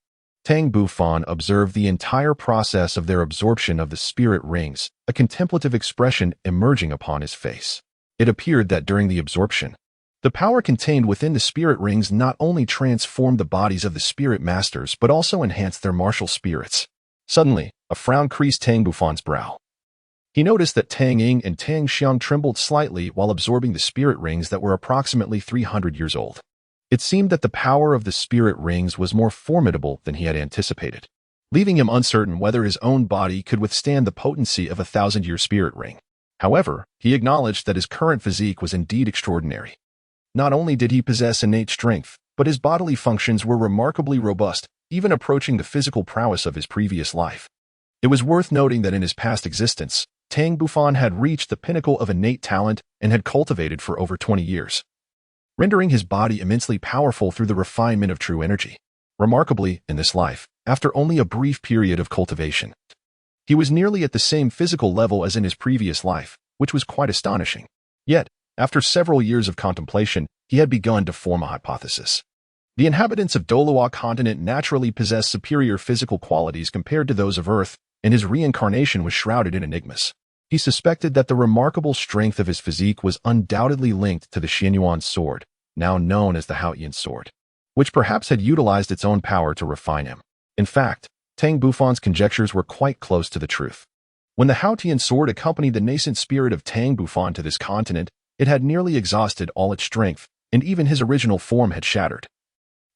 Tang Bufan observed the entire process of their absorption of the spirit rings, a contemplative expression emerging upon his face. It appeared that during the absorption, the power contained within the spirit rings not only transformed the bodies of the spirit masters but also enhanced their martial spirits. Suddenly, a frown creased Tang Bufan's brow. He noticed that Tang Ying and Tang Xiong trembled slightly while absorbing the spirit rings that were approximately 300 years old. It seemed that the power of the spirit rings was more formidable than he had anticipated, leaving him uncertain whether his own body could withstand the potency of a 1,000-year spirit ring. However, he acknowledged that his current physique was indeed extraordinary. Not only did he possess innate strength, but his bodily functions were remarkably robust, even approaching the physical prowess of his previous life. It was worth noting that in his past existence, Tang Bufan had reached the pinnacle of innate talent and had cultivated for over 20 years, rendering his body immensely powerful through the refinement of true energy. Remarkably, in this life, after only a brief period of cultivation, he was nearly at the same physical level as in his previous life, which was quite astonishing. Yet, after several years of contemplation, he had begun to form a hypothesis. The inhabitants of Douluo Continent naturally possess superior physical qualities compared to those of Earth, and his reincarnation was shrouded in enigmas. He suspected that the remarkable strength of his physique was undoubtedly linked to the Xianyuan sword, now known as the Haotian sword, which perhaps had utilized its own power to refine him. In fact, Tang Bufan's conjectures were quite close to the truth. When the Haotian sword accompanied the nascent spirit of Tang Bufan to this continent, it had nearly exhausted all its strength, and even his original form had shattered,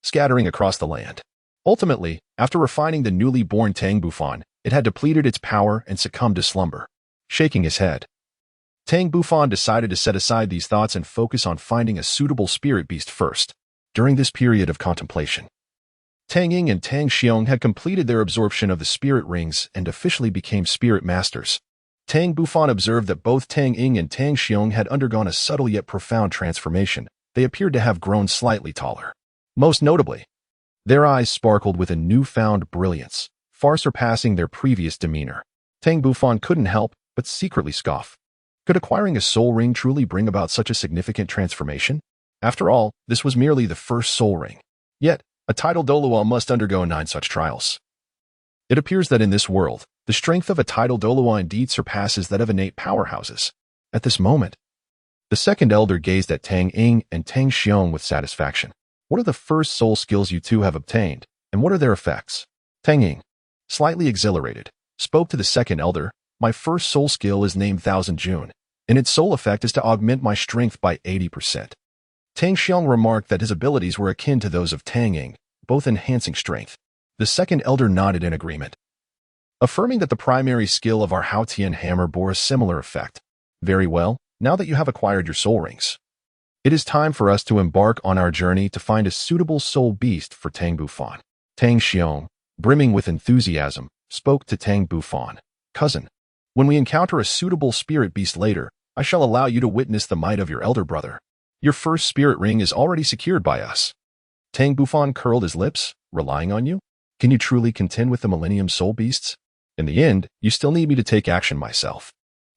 scattering across the land. Ultimately, after refining the newly born Tang Bufan, it had depleted its power and succumbed to slumber. Shaking his head, Tang Bufan decided to set aside these thoughts and focus on finding a suitable spirit beast first. During this period of contemplation, Tang Ying and Tang Xiong had completed their absorption of the spirit rings and officially became spirit masters. Tang Bufan observed that both Tang Ying and Tang Xiong had undergone a subtle yet profound transformation. They appeared to have grown slightly taller. Most notably, their eyes sparkled with a newfound brilliance, far surpassing their previous demeanor. Tang Bufan couldn't help but secretly scoff. Could acquiring a soul ring truly bring about such a significant transformation? After all, this was merely the first soul ring. Yet, a titled Douluo must undergo 9 such trials. It appears that in this world, the strength of a titled Douluo indeed surpasses that of innate powerhouses. At this moment, The second elder gazed at Tang Ying and Tang Xiong with satisfaction. What are the first soul skills you two have obtained, and what are their effects? Tang Ying, slightly exhilarated, spoke to the second elder. My first soul skill is named Thousand June, and its sole effect is to augment my strength by 80%. Tang Xiong remarked that his abilities were akin to those of Tang Ying, both enhancing strength. The second elder nodded in agreement, affirming that the primary skill of our Haotian hammer bore a similar effect. Very well, now that you have acquired your soul rings, it is time for us to embark on our journey to find a suitable soul beast for Tang Bufan. Tang Xiong, brimming with enthusiasm, spoke to Tang Bufan. Cousin, when we encounter a suitable spirit beast later, I shall allow you to witness the might of your elder brother. Your first spirit ring is already secured by us. Tang Bufan curled his lips, relying on you? Can you truly contend with the Millennium Soul Beasts? In the end, you still need me to take action myself.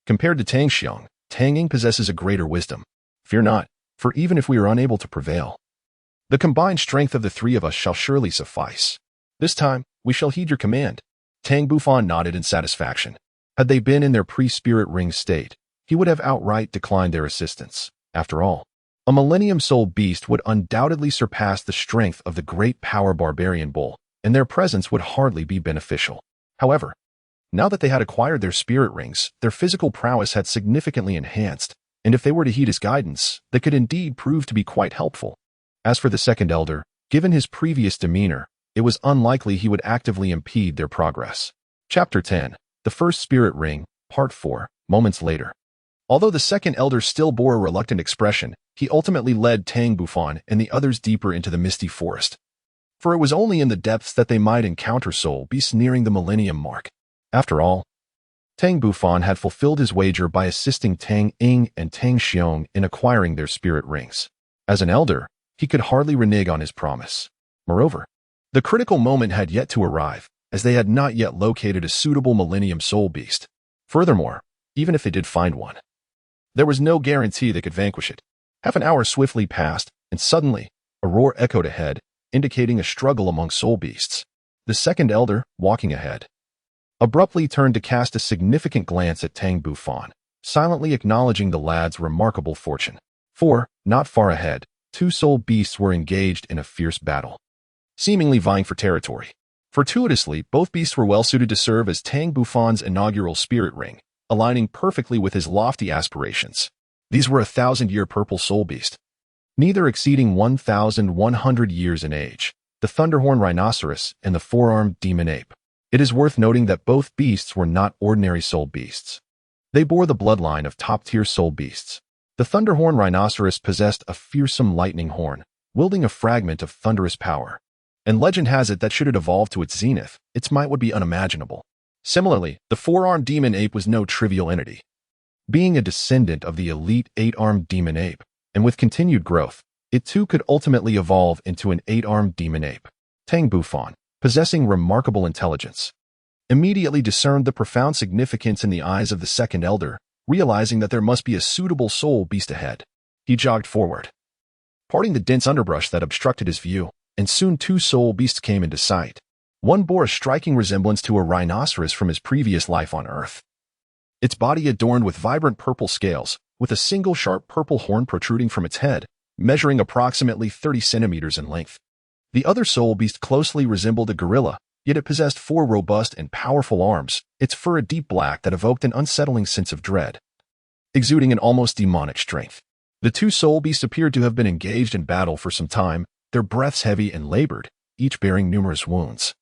Compared to Tang Xiong, Tang Ying possesses a greater wisdom. Fear not, for even if we are unable to prevail, the combined strength of the three of us shall surely suffice. This time, we shall heed your command. Tang Bufan nodded in satisfaction. Had they been in their pre-spirit ring state, he would have outright declined their assistance. After all, a Millennium Soul Beast would undoubtedly surpass the strength of the great power barbarian bull, and their presence would hardly be beneficial. However, now that they had acquired their spirit rings, their physical prowess had significantly enhanced, and if they were to heed his guidance, they could indeed prove to be quite helpful. As for the second elder, given his previous demeanor, it was unlikely he would actively impede their progress. Chapter 10. The First Spirit Ring, Part 4, moments later. Although the second elder still bore a reluctant expression, he ultimately led Tang Bufan and the others deeper into the misty forest. For it was only in the depths that they might encounter soul beasts nearing the millennium mark. After all, Tang Bufan had fulfilled his wager by assisting Tang Ying and Tang Xiong in acquiring their spirit rings. As an elder, he could hardly renege on his promise. Moreover, the critical moment had yet to arrive, as they had not yet located a suitable Millennium Soul Beast. Furthermore, even if they did find one, there was no guarantee they could vanquish it. Half an hour swiftly passed, and suddenly, a roar echoed ahead, indicating a struggle among soul beasts. The second elder, walking ahead, abruptly turned to cast a significant glance at Tang Bufan, silently acknowledging the lad's remarkable fortune. For, not far ahead, two soul beasts were engaged in a fierce battle, seemingly vying for territory. Fortuitously, both beasts were well suited to serve as Tang Bufan's inaugural spirit ring, aligning perfectly with his lofty aspirations. These were a 1,000-year purple soul beast, neither exceeding 1,100 years in age, the thunderhorn rhinoceros and the four-armed demon ape. It is worth noting that both beasts were not ordinary soul beasts. They bore the bloodline of top-tier soul beasts. The thunderhorn rhinoceros possessed a fearsome lightning horn, wielding a fragment of thunderous power, and legend has it that should it evolve to its zenith, its might would be unimaginable. Similarly, the four-armed demon ape was no trivial entity. Being a descendant of the elite eight-armed demon ape, and with continued growth, it too could ultimately evolve into an eight-armed demon ape. Tang Bufan, possessing remarkable intelligence, immediately discerned the profound significance in the eyes of the second elder, realizing that there must be a suitable soul beast ahead. He jogged forward, parting the dense underbrush that obstructed his view, and soon two soul beasts came into sight. One bore a striking resemblance to a rhinoceros from his previous life on Earth, its body adorned with vibrant purple scales, with a single sharp purple horn protruding from its head, measuring approximately 30 centimeters in length. The other soul beast closely resembled a gorilla, yet it possessed four robust and powerful arms, its fur a deep black that evoked an unsettling sense of dread, exuding an almost demonic strength. The two soul beasts appeared to have been engaged in battle for some time, their breaths heavy and labored, each bearing numerous wounds,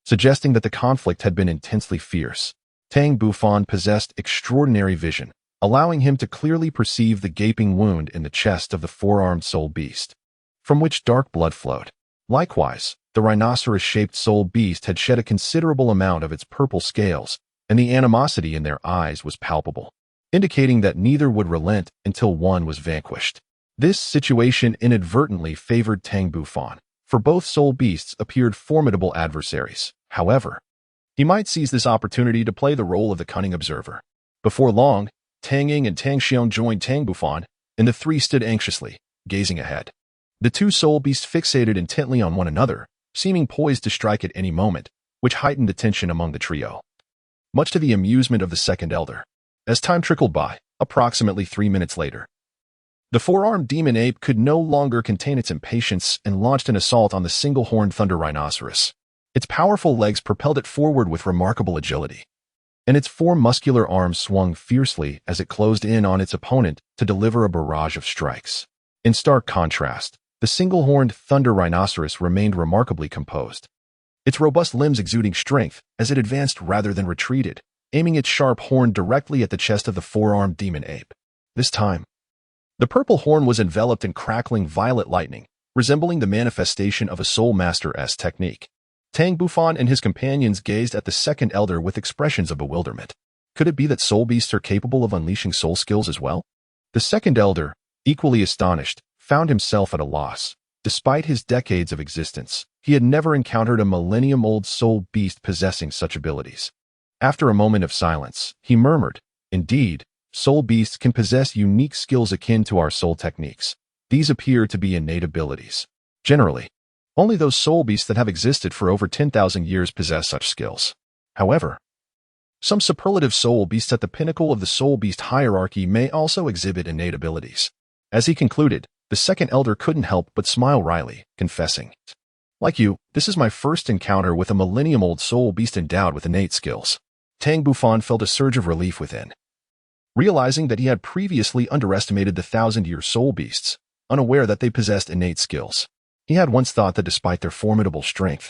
suggesting that the conflict had been intensely fierce. Tang Bufan possessed extraordinary vision, allowing him to clearly perceive the gaping wound in the chest of the four-armed soul beast, from which dark blood flowed. Likewise, the rhinoceros-shaped soul beast had shed a considerable amount of its purple scales, and the animosity in their eyes was palpable, indicating that neither would relent until one was vanquished. This situation inadvertently favored Tang Bufan, for both soul beasts appeared formidable adversaries. However, he might seize this opportunity to play the role of the cunning observer. Before long, Tang Ying and Tang Xiong joined Tang Bufan, and the three stood anxiously, gazing ahead. The two soul beasts fixated intently on one another, seeming poised to strike at any moment, which heightened the tension among the trio, much to the amusement of the second elder. As time trickled by, approximately 3 minutes later, The four-armed demon ape could no longer contain its impatience and launched an assault on the single-horned thunder rhinoceros. Its powerful legs propelled it forward with remarkable agility, and its four muscular arms swung fiercely as it closed in on its opponent to deliver a barrage of strikes. In stark contrast, the single-horned thunder rhinoceros remained remarkably composed, its robust limbs exuding strength as it advanced rather than retreated, aiming its sharp horn directly at the chest of the four-armed demon ape. This time, the purple horn was enveloped in crackling violet lightning, resembling the manifestation of a Soulmaster-esque technique. Tang Bufan and his companions gazed at the second elder with expressions of bewilderment. Could it be that soul beasts are capable of unleashing soul skills as well? The second elder, equally astonished, found himself at a loss. Despite his decades of existence, he had never encountered a millennium-old soul beast possessing such abilities. After a moment of silence, he murmured, "Indeed, soul beasts can possess unique skills akin to our soul techniques. These appear to be innate abilities. Generally, only those soul beasts that have existed for over 10,000 years possess such skills. However, some superlative soul beasts at the pinnacle of the soul beast hierarchy may also exhibit innate abilities." As he concluded, the second elder couldn't help but smile wryly, confessing, "Like you, this is my first encounter with a millennium-old soul beast endowed with innate skills." Tang Bufan felt a surge of relief within, realizing that he had previously underestimated the thousand-year soul beasts, unaware that they possessed innate skills. He had once thought that despite their formidable strength,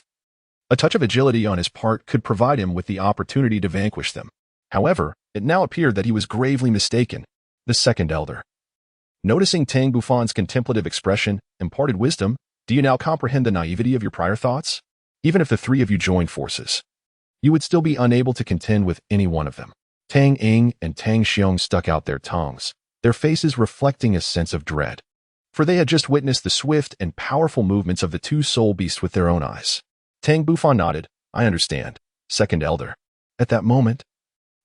a touch of agility on his part could provide him with the opportunity to vanquish them. However, it now appeared that he was gravely mistaken. The second elder, noticing Tang Bufan's contemplative expression, imparted wisdom. "Do you now comprehend the naivety of your prior thoughts? Even if the three of you joined forces, you would still be unable to contend with any one of them." Tang Ing and Tang Xiong stuck out their tongues, their faces reflecting a sense of dread, for they had just witnessed the swift and powerful movements of the two soul beasts with their own eyes. Tang Bufan nodded. "I understand, second elder." At that moment,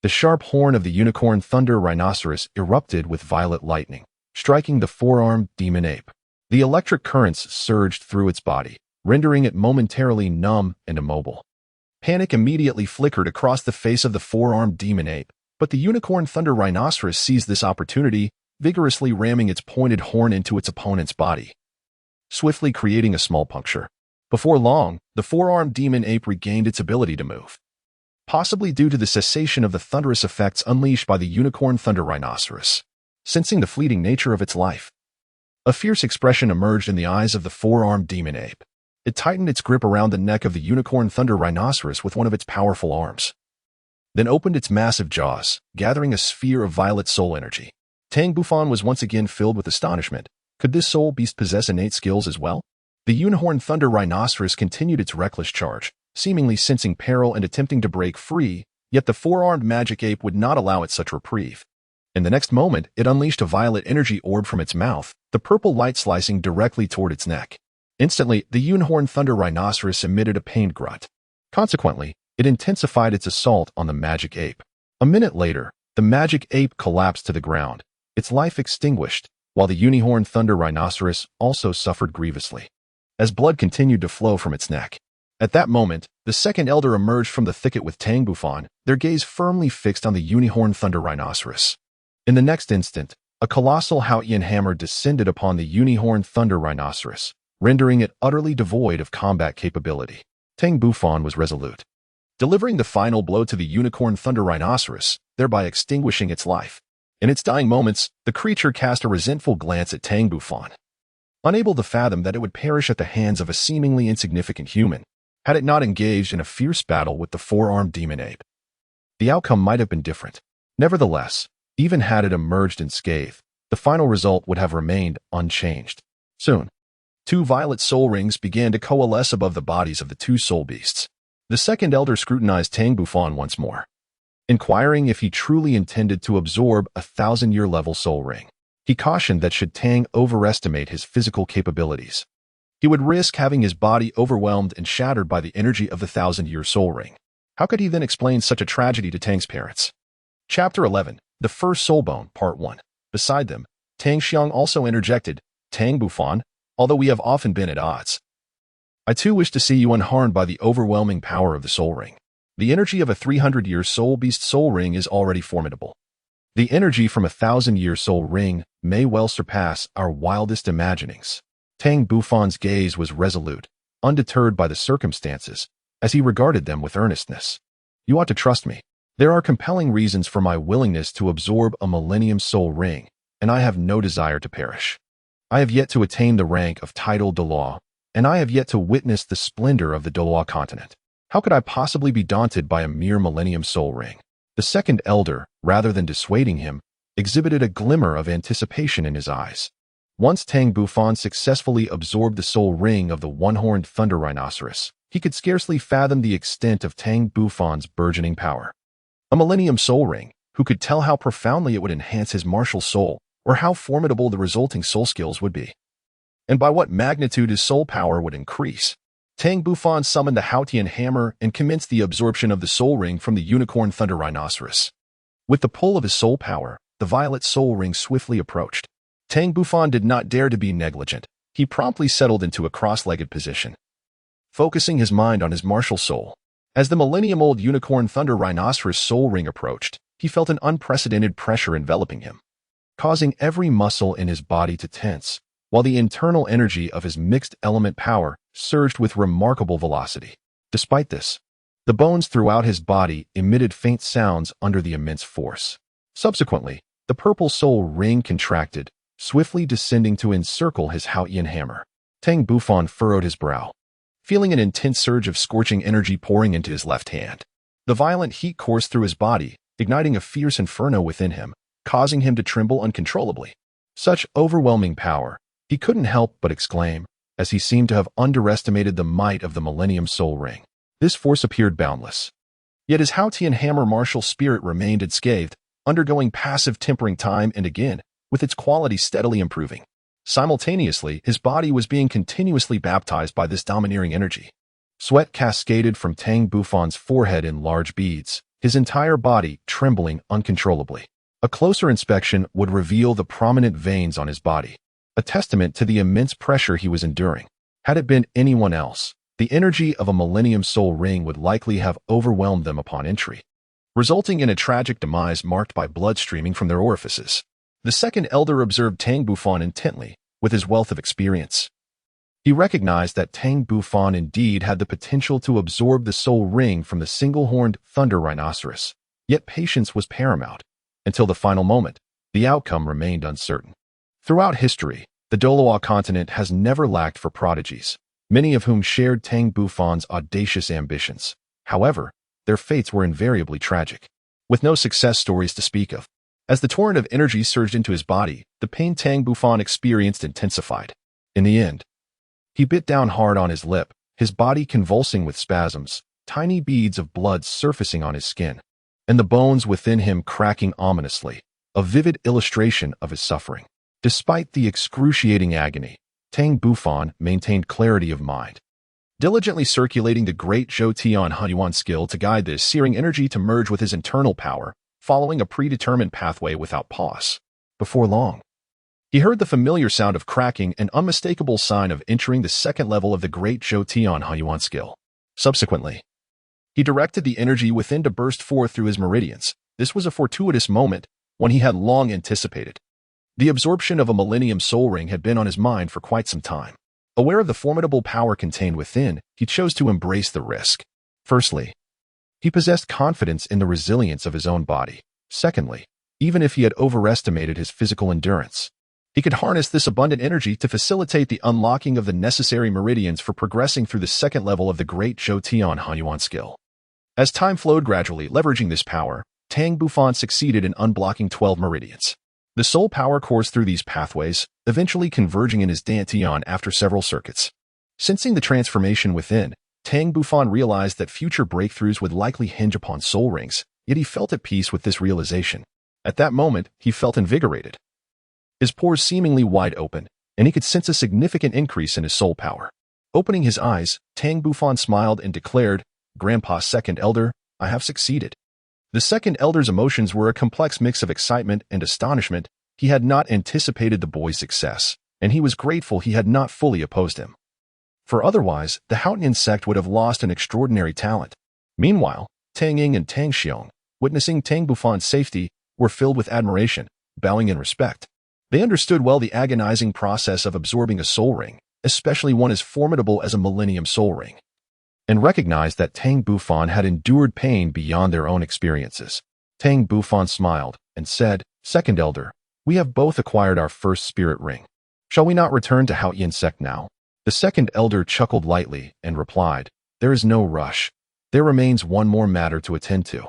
the sharp horn of the unicorn thunder rhinoceros erupted with violet lightning, striking the four-armed demon ape. The electric currents surged through its body, rendering it momentarily numb and immobile. Panic immediately flickered across the face of the four-armed demon ape, but the unicorn thunder rhinoceros seized this opportunity, vigorously ramming its pointed horn into its opponent's body, swiftly creating a small puncture. Before long, the four-armed demon ape regained its ability to move, possibly due to the cessation of the thunderous effects unleashed by the unicorn thunder rhinoceros. Sensing the fleeting nature of its life, a fierce expression emerged in the eyes of the four-armed demon ape. It tightened its grip around the neck of the unicorn thunder rhinoceros with one of its powerful arms, then opened its massive jaws, gathering a sphere of violet soul energy. Tang Bufan was once again filled with astonishment. Could this soul beast possess innate skills as well? The unicorn thunder rhinoceros continued its reckless charge, seemingly sensing peril and attempting to break free, yet the four-armed magic ape would not allow it such reprieve. In the next moment, it unleashed a violet energy orb from its mouth, the purple light slicing directly toward its neck. Instantly, the unicorn thunder rhinoceros emitted a pained grunt. Consequently, it intensified its assault on the magic ape. A minute later, the magic ape collapsed to the ground, its life extinguished, while the unicorn thunder rhinoceros also suffered grievously, as blood continued to flow from its neck. At that moment, the second elder emerged from the thicket with Tang Bufan, their gaze firmly fixed on the unicorn thunder rhinoceros. In the next instant, a colossal Haotian hammer descended upon the unicorn thunder rhinoceros, rendering it utterly devoid of combat capability. Tang Bufan was resolute, delivering the final blow to the unicorn thunder rhinoceros, thereby extinguishing its life. In its dying moments, the creature cast a resentful glance at Tang Bufan, unable to fathom that it would perish at the hands of a seemingly insignificant human, had it not engaged in a fierce battle with the four-armed demon ape. The outcome might have been different. Nevertheless, even had it emerged unscathed, the final result would have remained unchanged. Soon, two violet soul rings began to coalesce above the bodies of the two soul beasts. The second elder scrutinized Tang Bufan once more, inquiring if he truly intended to absorb a 1,000-year level soul ring. He cautioned that should Tang overestimate his physical capabilities, he would risk having his body overwhelmed and shattered by the energy of the 1,000-year soul ring. How could he then explain such a tragedy to Tang's parents? Chapter 11. The First Soul Bone, Part 1. Beside them, Tang Xiang also interjected, "Tang Bufan, although we have often been at odds, I too wish to see you unharmed by the overwhelming power of the soul ring. The energy of a 300-year soul beast soul ring is already formidable. The energy from 1,000-year soul ring may well surpass our wildest imaginings. Tang Bufan's gaze was resolute, undeterred by the circumstances, as he regarded them with earnestness. You ought to trust me. There are compelling reasons for my willingness to absorb a millennium soul ring, and I have no desire to perish. I have yet to attain the rank of title Douluo, and I have yet to witness the splendor of the Douluo Continent. How could I possibly be daunted by a mere millennium soul ring? The second elder, rather than dissuading him, exhibited a glimmer of anticipation in his eyes. Once Tang Bufan successfully absorbed the soul ring of the one-horned thunder rhinoceros, he could scarcely fathom the extent of Tang Bufan's burgeoning power. A millennium soul ring, who could tell how profoundly it would enhance his martial soul, or how formidable the resulting soul skills would be, and by what magnitude his soul power would increase. Tang Bufan summoned the Haotian hammer and commenced the absorption of the soul ring from the unicorn thunder rhinoceros. With the pull of his soul power, the violet soul ring swiftly approached. Tang Bufan did not dare to be negligent. He promptly settled into a cross-legged position, focusing his mind on his martial soul. As the millennium-old unicorn thunder rhinoceros soul ring approached, he felt an unprecedented pressure enveloping him, causing every muscle in his body to tense, while the internal energy of his mixed element power surged with remarkable velocity. Despite this, the bones throughout his body emitted faint sounds under the immense force. Subsequently, the purple soul ring contracted, swiftly descending to encircle his Haotian hammer. Tang Bufan furrowed his brow, feeling an intense surge of scorching energy pouring into his left hand. The violent heat coursed through his body, igniting a fierce inferno within him, causing him to tremble uncontrollably. Such overwhelming power, he couldn't help but exclaim, as he seemed to have underestimated the might of the Millennium Soul Ring. This force appeared boundless. Yet his Haotian hammer martial spirit remained unscathed, undergoing passive tempering time and again, with its quality steadily improving. Simultaneously, his body was being continuously baptized by this domineering energy. Sweat cascaded from Tang Bufan's forehead in large beads, his entire body trembling uncontrollably. A closer inspection would reveal the prominent veins on his body, a testament to the immense pressure he was enduring. Had it been anyone else, the energy of a Millennium Soul Ring would likely have overwhelmed them upon entry, resulting in a tragic demise marked by blood streaming from their orifices. The second elder observed Tang Bufan intently, with his wealth of experience. He recognized that Tang Bufan indeed had the potential to absorb the soul ring from the single-horned thunder rhinoceros, yet patience was paramount. Until the final moment, the outcome remained uncertain. Throughout history, the Douluo Continent has never lacked for prodigies, many of whom shared Tang Bufan's audacious ambitions. However, their fates were invariably tragic, with no success stories to speak of. As the torrent of energy surged into his body, the pain Tang Bufan experienced intensified. In the end, he bit down hard on his lip, his body convulsing with spasms, tiny beads of blood surfacing on his skin, and the bones within him cracking ominously, a vivid illustration of his suffering. Despite the excruciating agony, Tang Bufan maintained clarity of mind, diligently circulating the great Haotian Haian skill to guide this searing energy to merge with his internal power, following a predetermined pathway without pause. Before long, he heard the familiar sound of cracking, an unmistakable sign of entering the second level of the great Haotian Haian skill. Subsequently, he directed the energy within to burst forth through his meridians. This was a fortuitous moment, one he had long anticipated. The absorption of a Millennium Soul Ring had been on his mind for quite some time. Aware of the formidable power contained within, he chose to embrace the risk. Firstly, he possessed confidence in the resilience of his own body. Secondly, even if he had overestimated his physical endurance, he could harness this abundant energy to facilitate the unlocking of the necessary meridians for progressing through the second level of the great Haotian Haian skill. As time flowed gradually, leveraging this power, Tang Bufan succeeded in unblocking 12 meridians. The soul power coursed through these pathways, eventually converging in his dantian after several circuits. Sensing the transformation within, Tang Bufan realized that future breakthroughs would likely hinge upon soul rings, yet he felt at peace with this realization. At that moment, he felt invigorated, his pores seemingly wide open, and he could sense a significant increase in his soul power. Opening his eyes, Tang Bufan smiled and declared, "Grandpa Second Elder, I have succeeded." The second elder's emotions were a complex mix of excitement and astonishment. He had not anticipated the boy's success, and he was grateful he had not fully opposed him. For otherwise, the Haotian Sect would have lost an extraordinary talent. Meanwhile, Tang Ying and Tang Xiong, witnessing Tang Bufan's safety, were filled with admiration, bowing in respect. They understood well the agonizing process of absorbing a soul ring, especially one as formidable as a millennium soul ring, and recognized that Tang Bufan had endured pain beyond their own experiences. Tang Bufan smiled and said, "Second Elder, we have both acquired our first spirit ring. Shall we not return to Haotian Sect now?" The second elder chuckled lightly and replied, "There is no rush. There remains one more matter to attend to."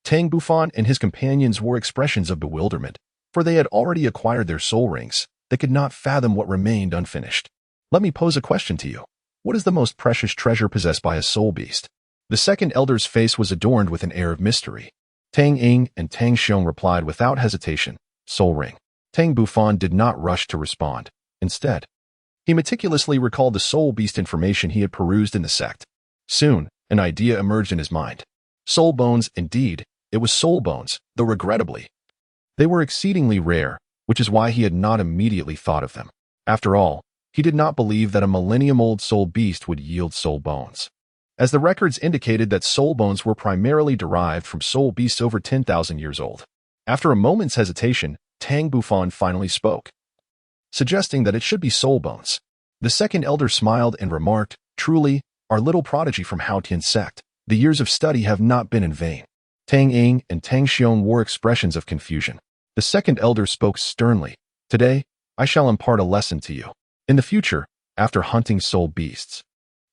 Tang Bufan and his companions wore expressions of bewilderment, for they had already acquired their soul rings. They could not fathom what remained unfinished. "Let me pose a question to you. What is the most precious treasure possessed by a soul beast?" The second elder's face was adorned with an air of mystery. Tang Ying and Tang Xiong replied without hesitation, "Soul ring." Tang Bufan did not rush to respond. Instead, he meticulously recalled the soul beast information he had perused in the sect. Soon, an idea emerged in his mind. Soul bones, indeed. It was soul bones, though regrettably. They were exceedingly rare, which is why he had not immediately thought of them. After all, he did not believe that a millennium-old soul beast would yield soul bones, as the records indicated that soul bones were primarily derived from soul beasts over 10,000 years old. After a moment's hesitation, Tang Bufan finally spoke, suggesting that it should be soul bones. The second elder smiled and remarked, "Truly, our little prodigy from Haotian Sect, the years of study have not been in vain." Tang Ying and Tang Xiong wore expressions of confusion. The second elder spoke sternly, "Today, I shall impart a lesson to you. In the future, after hunting soul beasts,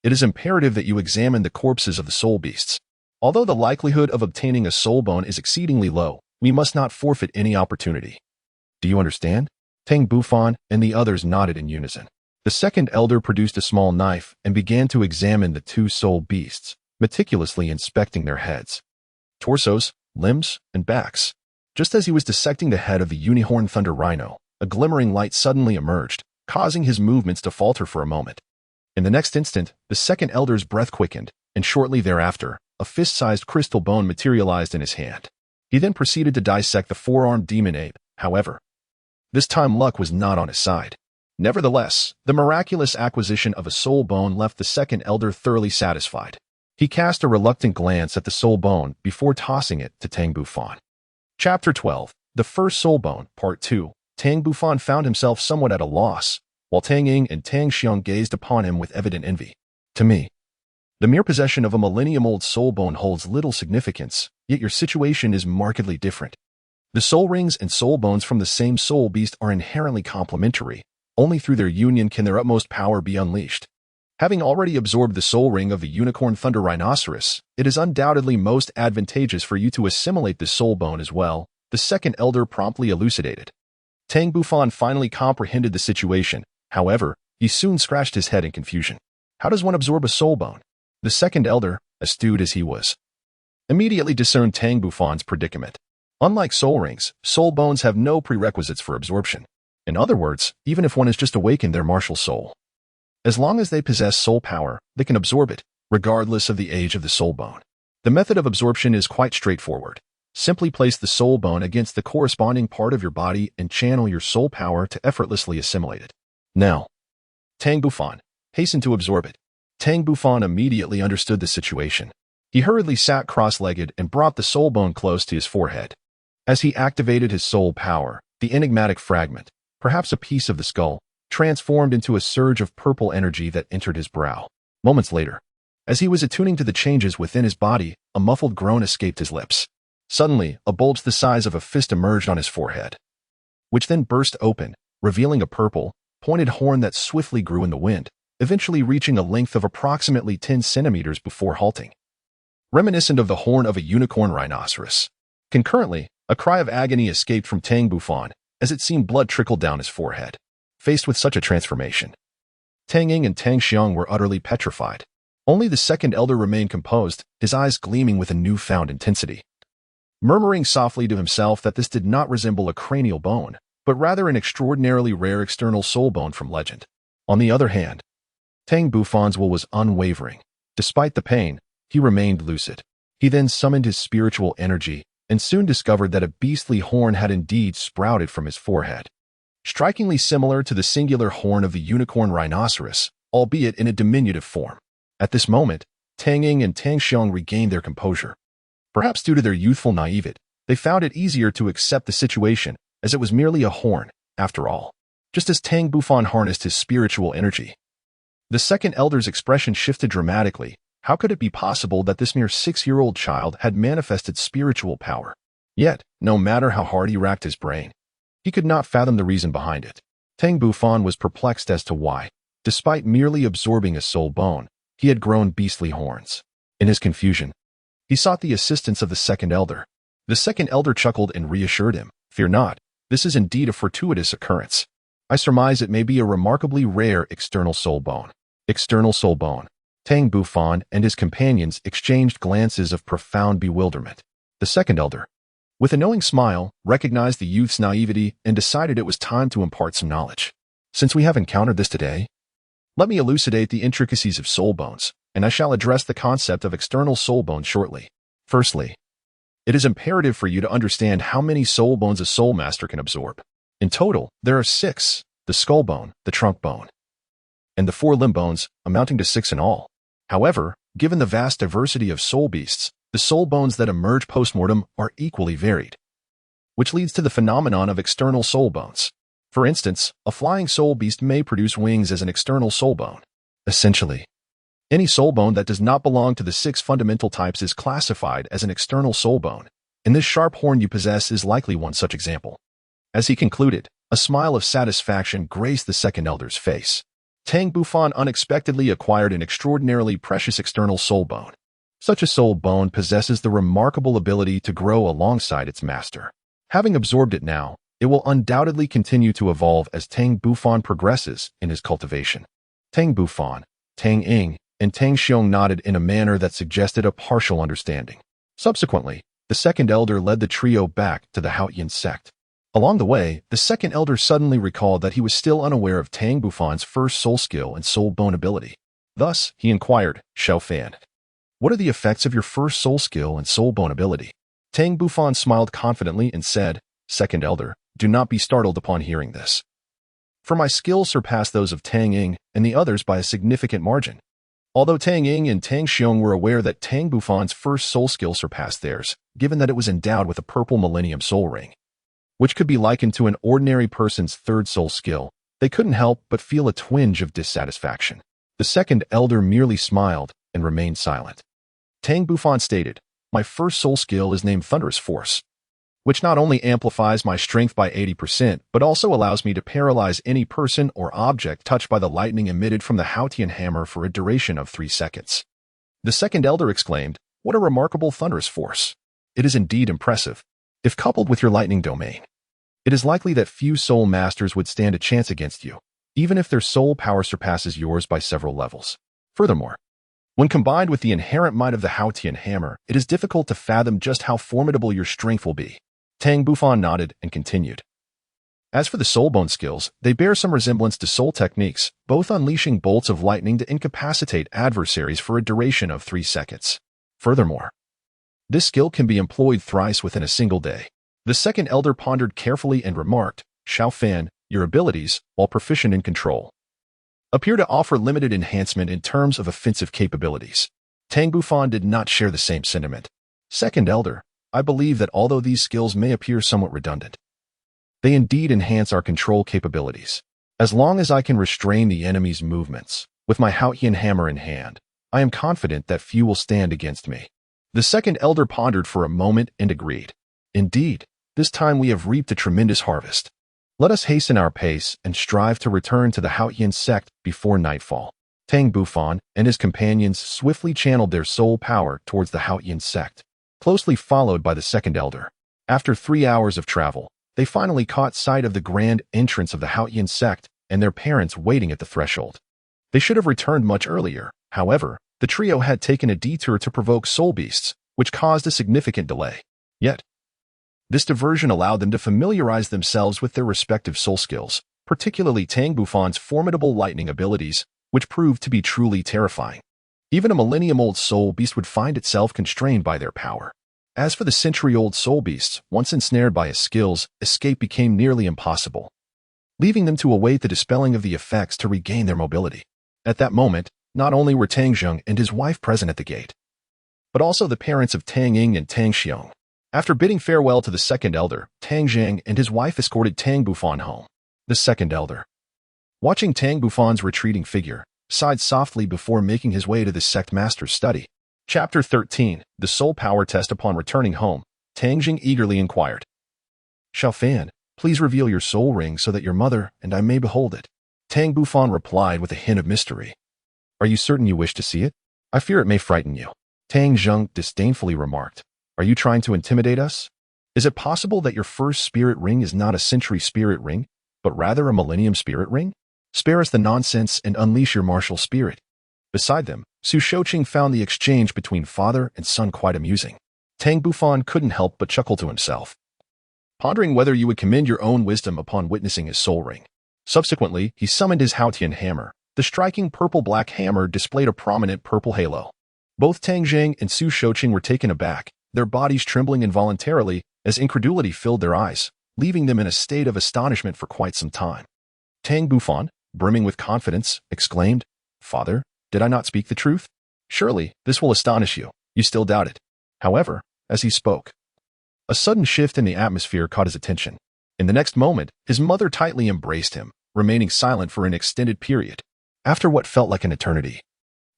it is imperative that you examine the corpses of the soul beasts. Although the likelihood of obtaining a soul bone is exceedingly low, we must not forfeit any opportunity. Do you understand?" Tang Bufan and the others nodded in unison. The second elder produced a small knife and began to examine the two soul beasts, meticulously inspecting their heads, torsos, limbs, and backs. Just as he was dissecting the head of the unicorn thunder rhino, a glimmering light suddenly emerged, causing his movements to falter for a moment. In the next instant, the second elder's breath quickened, and shortly thereafter, a fist-sized crystal bone materialized in his hand. He then proceeded to dissect the four-armed demon ape. However, this time luck was not on his side. Nevertheless, the miraculous acquisition of a soul bone left the second elder thoroughly satisfied. He cast a reluctant glance at the soul bone before tossing it to Tang Bufan. Chapter 12. The First Soul Bone, Part 2. Tang Bufan found himself somewhat at a loss, while Tang Ying and Tang Xiong gazed upon him with evident envy. "To me, the mere possession of a millennium-old soul bone holds little significance, yet your situation is markedly different. The soul rings and soul bones from the same soul beast are inherently complementary. Only through their union can their utmost power be unleashed. Having already absorbed the soul ring of the unicorn thunder rhinoceros, it is undoubtedly most advantageous for you to assimilate the soul bone as well," the second elder promptly elucidated. Tang Bufan finally comprehended the situation. However, he soon scratched his head in confusion. How does one absorb a soul bone? The second elder, astute as he was, immediately discerned Tang Bufan's predicament. Unlike soul rings, soul bones have no prerequisites for absorption. In other words, even if one has just awakened their martial soul, as long as they possess soul power, they can absorb it, regardless of the age of the soul bone. The method of absorption is quite straightforward. Simply place the soul bone against the corresponding part of your body and channel your soul power to effortlessly assimilate it. Now, Tang Bufan, hasten to absorb it. Tang Bufan immediately understood the situation. He hurriedly sat cross-legged and brought the soul bone close to his forehead. As he activated his soul power, the enigmatic fragment, perhaps a piece of the skull, transformed into a surge of purple energy that entered his brow. Moments later, as he was attuning to the changes within his body, a muffled groan escaped his lips. Suddenly, a bulge the size of a fist emerged on his forehead, which then burst open, revealing a purple, pointed horn that swiftly grew in the wind, eventually reaching a length of approximately 10 centimeters before halting, reminiscent of the horn of a unicorn rhinoceros. Concurrently, a cry of agony escaped from Tang Bufan as it seemed blood trickled down his forehead. Faced with such a transformation, Tang Ying and Tang Xiong were utterly petrified. Only the second elder remained composed, his eyes gleaming with a newfound intensity, murmuring softly to himself that this did not resemble a cranial bone, but rather an extraordinarily rare external soul bone from legend. On the other hand, Tang Bufan's will was unwavering. Despite the pain, he remained lucid. He then summoned his spiritual energy and soon discovered that a beastly horn had indeed sprouted from his forehead, strikingly similar to the singular horn of the unicorn rhinoceros, albeit in a diminutive form. At this moment, Tang Ying and Tang Xiong regained their composure. Perhaps due to their youthful naivete, They found it easier to accept the situation, as it was merely a horn, after all. Just as Tang Bufan harnessed his spiritual energy. The second elder's expression shifted dramatically. How could it be possible that this mere 6-year-old child had manifested spiritual power? Yet, no matter how hard he racked his brain, he could not fathom the reason behind it. Tang Bufan was perplexed as to why, despite merely absorbing a soul bone, he had grown beastly horns. In his confusion, he sought the assistance of the second elder. The second elder chuckled and reassured him, "Fear not, this is indeed a fortuitous occurrence. I surmise it may be a remarkably rare external soul bone." External soul bone. Tang Bufan and his companions exchanged glances of profound bewilderment. The second elder, with a knowing smile, recognized the youth's naivety and decided it was time to impart some knowledge. "Since we have encountered this today, let me elucidate the intricacies of soul bones, and I shall address the concept of external soul bones shortly. Firstly, it is imperative for you to understand how many soul bones a Soulmaster can absorb. In total, there are 6, the skull bone, the trunk bone, and the 4 limb bones, amounting to 6 in all. However, given the vast diversity of soul beasts, the soul bones that emerge post-mortem are equally varied, which leads to the phenomenon of external soul bones. For instance, a flying soul beast may produce wings as an external soul bone. Essentially, any soul bone that does not belong to the 6 fundamental types is classified as an external soul bone, and this sharp horn you possess is likely one such example." As he concluded, a smile of satisfaction graced the second elder's face. Tang Bufan unexpectedly acquired an extraordinarily precious external soul bone. Such a soul bone possesses the remarkable ability to grow alongside its master. Having absorbed it now, it will undoubtedly continue to evolve as Tang Bufan progresses in his cultivation. Tang Bufan, Tang Ying, and Tang Xiong nodded in a manner that suggested a partial understanding. Subsequently, the second elder led the trio back to the Haotian Sect. Along the way, the second elder suddenly recalled that he was still unaware of Tang Bufan's first soul skill and soul bone ability. Thus, he inquired, "Xiaofan, what are the effects of your first soul skill and soul bone ability?" Tang Bufan smiled confidently and said, "Second elder, do not be startled upon hearing this. For my skills surpass those of Tang Ying and the others by a significant margin." Although Tang Ying and Tang Xiong were aware that Tang Bufan's first soul skill surpassed theirs, given that it was endowed with a purple millennium soul ring, which could be likened to an ordinary person's third soul skill, they couldn't help but feel a twinge of dissatisfaction. The second elder merely smiled and remained silent. Tang Bufan stated, "My first soul skill is named Thunderous Force, which not only amplifies my strength by 80%, but also allows me to paralyze any person or object touched by the lightning emitted from the Haotian hammer for a duration of 3 seconds. The second elder exclaimed, "What a remarkable thunderous force! It is indeed impressive. If coupled with your lightning domain, it is likely that few soul masters would stand a chance against you, even if their soul power surpasses yours by several levels. Furthermore, when combined with the inherent might of the Haotian hammer, it is difficult to fathom just how formidable your strength will be." Tang Bufan nodded and continued. "As for the soul bone skills, they bear some resemblance to soul techniques, both unleashing bolts of lightning to incapacitate adversaries for a duration of 3 seconds. Furthermore, this skill can be employed thrice within a single day." The second elder pondered carefully and remarked, "Xiaofan, your abilities, while proficient in control, appear to offer limited enhancement in terms of offensive capabilities." Tang Bufan did not share the same sentiment. "Second elder, I believe that although these skills may appear somewhat redundant, they indeed enhance our control capabilities. As long as I can restrain the enemy's movements, with my Haotian hammer in hand, I am confident that few will stand against me." The second elder pondered for a moment and agreed. "Indeed, this time we have reaped a tremendous harvest. Let us hasten our pace and strive to return to the Haotian Sect before nightfall." Tang Bufan and his companions swiftly channeled their soul power towards the Haotian Sect, closely followed by the second elder. After 3 hours of travel, they finally caught sight of the grand entrance of the Haotian Sect and their parents waiting at the threshold. They should have returned much earlier. However, the trio had taken a detour to provoke soul beasts, which caused a significant delay. Yet, this diversion allowed them to familiarize themselves with their respective soul skills, particularly Tang Bufan's formidable lightning abilities, which proved to be truly terrifying. Even a millennium-old soul beast would find itself constrained by their power. As for the century-old soul beasts, once ensnared by his skills, escape became nearly impossible, leaving them to await the dispelling of the effects to regain their mobility. At that moment, not only were Tang Zheng and his wife present at the gate, but also the parents of Tang Ying and Tang Xiong. After bidding farewell to the second elder, Tang Zhang and his wife escorted Tang Bufan home. The second elder, watching Tang Bufan's retreating figure, sighed softly before making his way to the sect master's study. Chapter 13, The Soul Power Test. Upon returning home, Tang Jing eagerly inquired, Xiaofan, please reveal your soul ring so that your mother and I may behold it. Tang Bufan replied with a hint of mystery. Are you certain you wish to see it? I fear it may frighten you. Tang Zheng disdainfully remarked. Are you trying to intimidate us? Is it possible that your first spirit ring is not a century spirit ring, but rather a millennium spirit ring? Spare us the nonsense and unleash your martial spirit. Beside them, Su Shouqing found the exchange between father and son quite amusing. Tang Bufan couldn't help but chuckle to himself, pondering whether you would commend your own wisdom upon witnessing his soul ring. Subsequently, he summoned his Haotian hammer. The striking purple-black hammer displayed a prominent purple halo. Both Tang Zheng and Su Shouqing were taken aback, their bodies trembling involuntarily as incredulity filled their eyes, leaving them in a state of astonishment for quite some time. Tang Bufan, brimming with confidence, exclaimed, Father, did I not speak the truth? Surely, this will astonish you. You still doubt it. However, as he spoke, a sudden shift in the atmosphere caught his attention. In the next moment, his mother tightly embraced him, remaining silent for an extended period. After what felt like an eternity,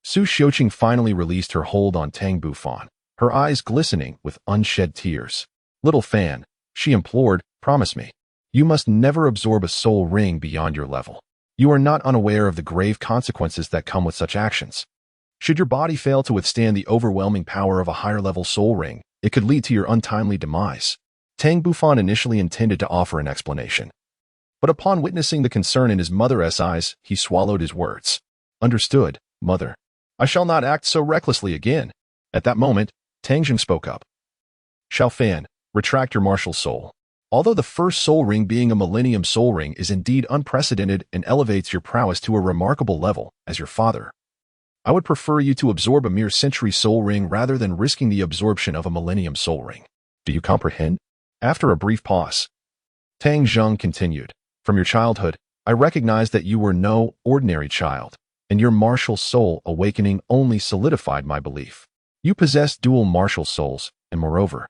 Su Shouqing finally released her hold on Tang Bufan, her eyes glistening with unshed tears. Little fan, she implored, promise me. You must never absorb a soul ring beyond your level. You are not unaware of the grave consequences that come with such actions. Should your body fail to withstand the overwhelming power of a higher-level soul ring, it could lead to your untimely demise. Tang Bufan initially intended to offer an explanation, but upon witnessing the concern in his mother's eyes, he swallowed his words. Understood, mother. I shall not act so recklessly again. At that moment, Tang Jing spoke up. Xiaofan, retract your martial soul. Although the first soul ring being a millennium soul ring is indeed unprecedented and elevates your prowess to a remarkable level, as your father, I would prefer you to absorb a mere century soul ring rather than risking the absorption of a millennium soul ring. Do you comprehend? After a brief pause, Tang Zheng continued. From your childhood, I recognized that you were no ordinary child, and your martial soul awakening only solidified my belief. You possess dual martial souls, and moreover,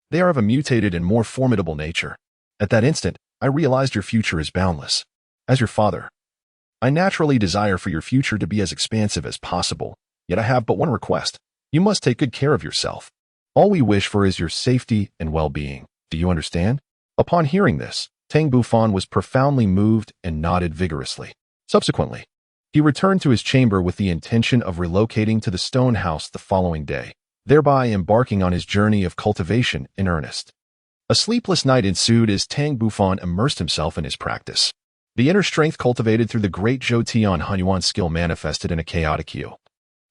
they are of a mutated and more formidable nature. At that instant, I realized your future is boundless. As your father, I naturally desire for your future to be as expansive as possible, yet I have but one request. You must take good care of yourself. All we wish for is your safety and well-being. Do you understand? Upon hearing this, Tang Bufan was profoundly moved and nodded vigorously. Subsequently, he returned to his chamber with the intention of relocating to the stone house the following day, thereby embarking on his journey of cultivation in earnest. A sleepless night ensued as Tang Bufan immersed himself in his practice. The inner strength cultivated through the great Haotian Haian skill manifested in a chaotic hue.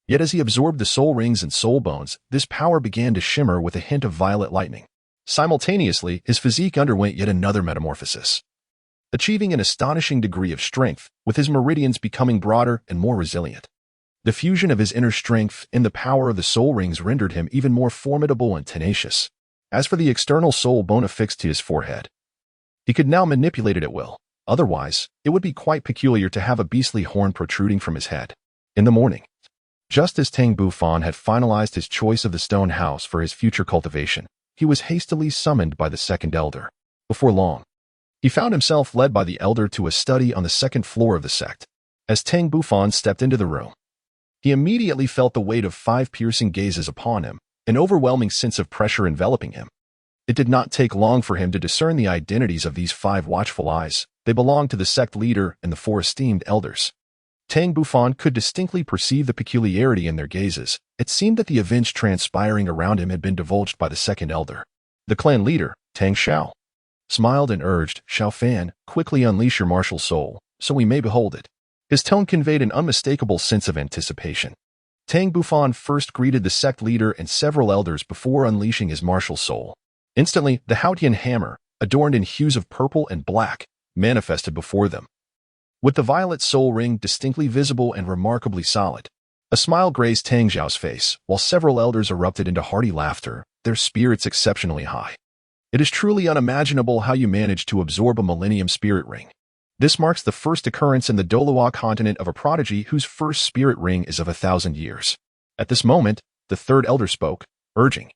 Yet as he absorbed the soul rings and soul bones, this power began to shimmer with a hint of violet lightning. Simultaneously, his physique underwent yet another metamorphosis, achieving an astonishing degree of strength, with his meridians becoming broader and more resilient. The fusion of his inner strength and the power of the soul rings rendered him even more formidable and tenacious. As for the external soul bone affixed to his forehead, he could now manipulate it at will. Otherwise, it would be quite peculiar to have a beastly horn protruding from his head. In the morning, just as Tang Bufan had finalized his choice of the stone house for his future cultivation, he was hastily summoned by the second elder. Before long, he found himself led by the elder to a study on the second floor of the sect. As Tang Bufan stepped into the room, he immediately felt the weight of 5 piercing gazes upon him, an overwhelming sense of pressure enveloping him. It did not take long for him to discern the identities of these 5 watchful eyes. They belonged to the sect leader and the 4 esteemed elders. Tang Bufan could distinctly perceive the peculiarity in their gazes. It seemed that the events transpiring around him had been divulged by the second elder. The clan leader, Tang Xiao, smiled and urged, Xiaofan, quickly unleash your martial soul, so we may behold it. His tone conveyed an unmistakable sense of anticipation. Tang Bufan first greeted the sect leader and several elders before unleashing his martial soul. Instantly, the Haotian hammer, adorned in hues of purple and black, manifested before them, with the violet soul ring distinctly visible and remarkably solid. A smile grazed Tang Xiao's face, while several elders erupted into hearty laughter, their spirits exceptionally high. It is truly unimaginable how you managed to absorb a millennium spirit ring. This marks the first occurrence in the Douluo Continent of a prodigy whose first spirit ring is of 1,000 years. At this moment, the third elder spoke, urging,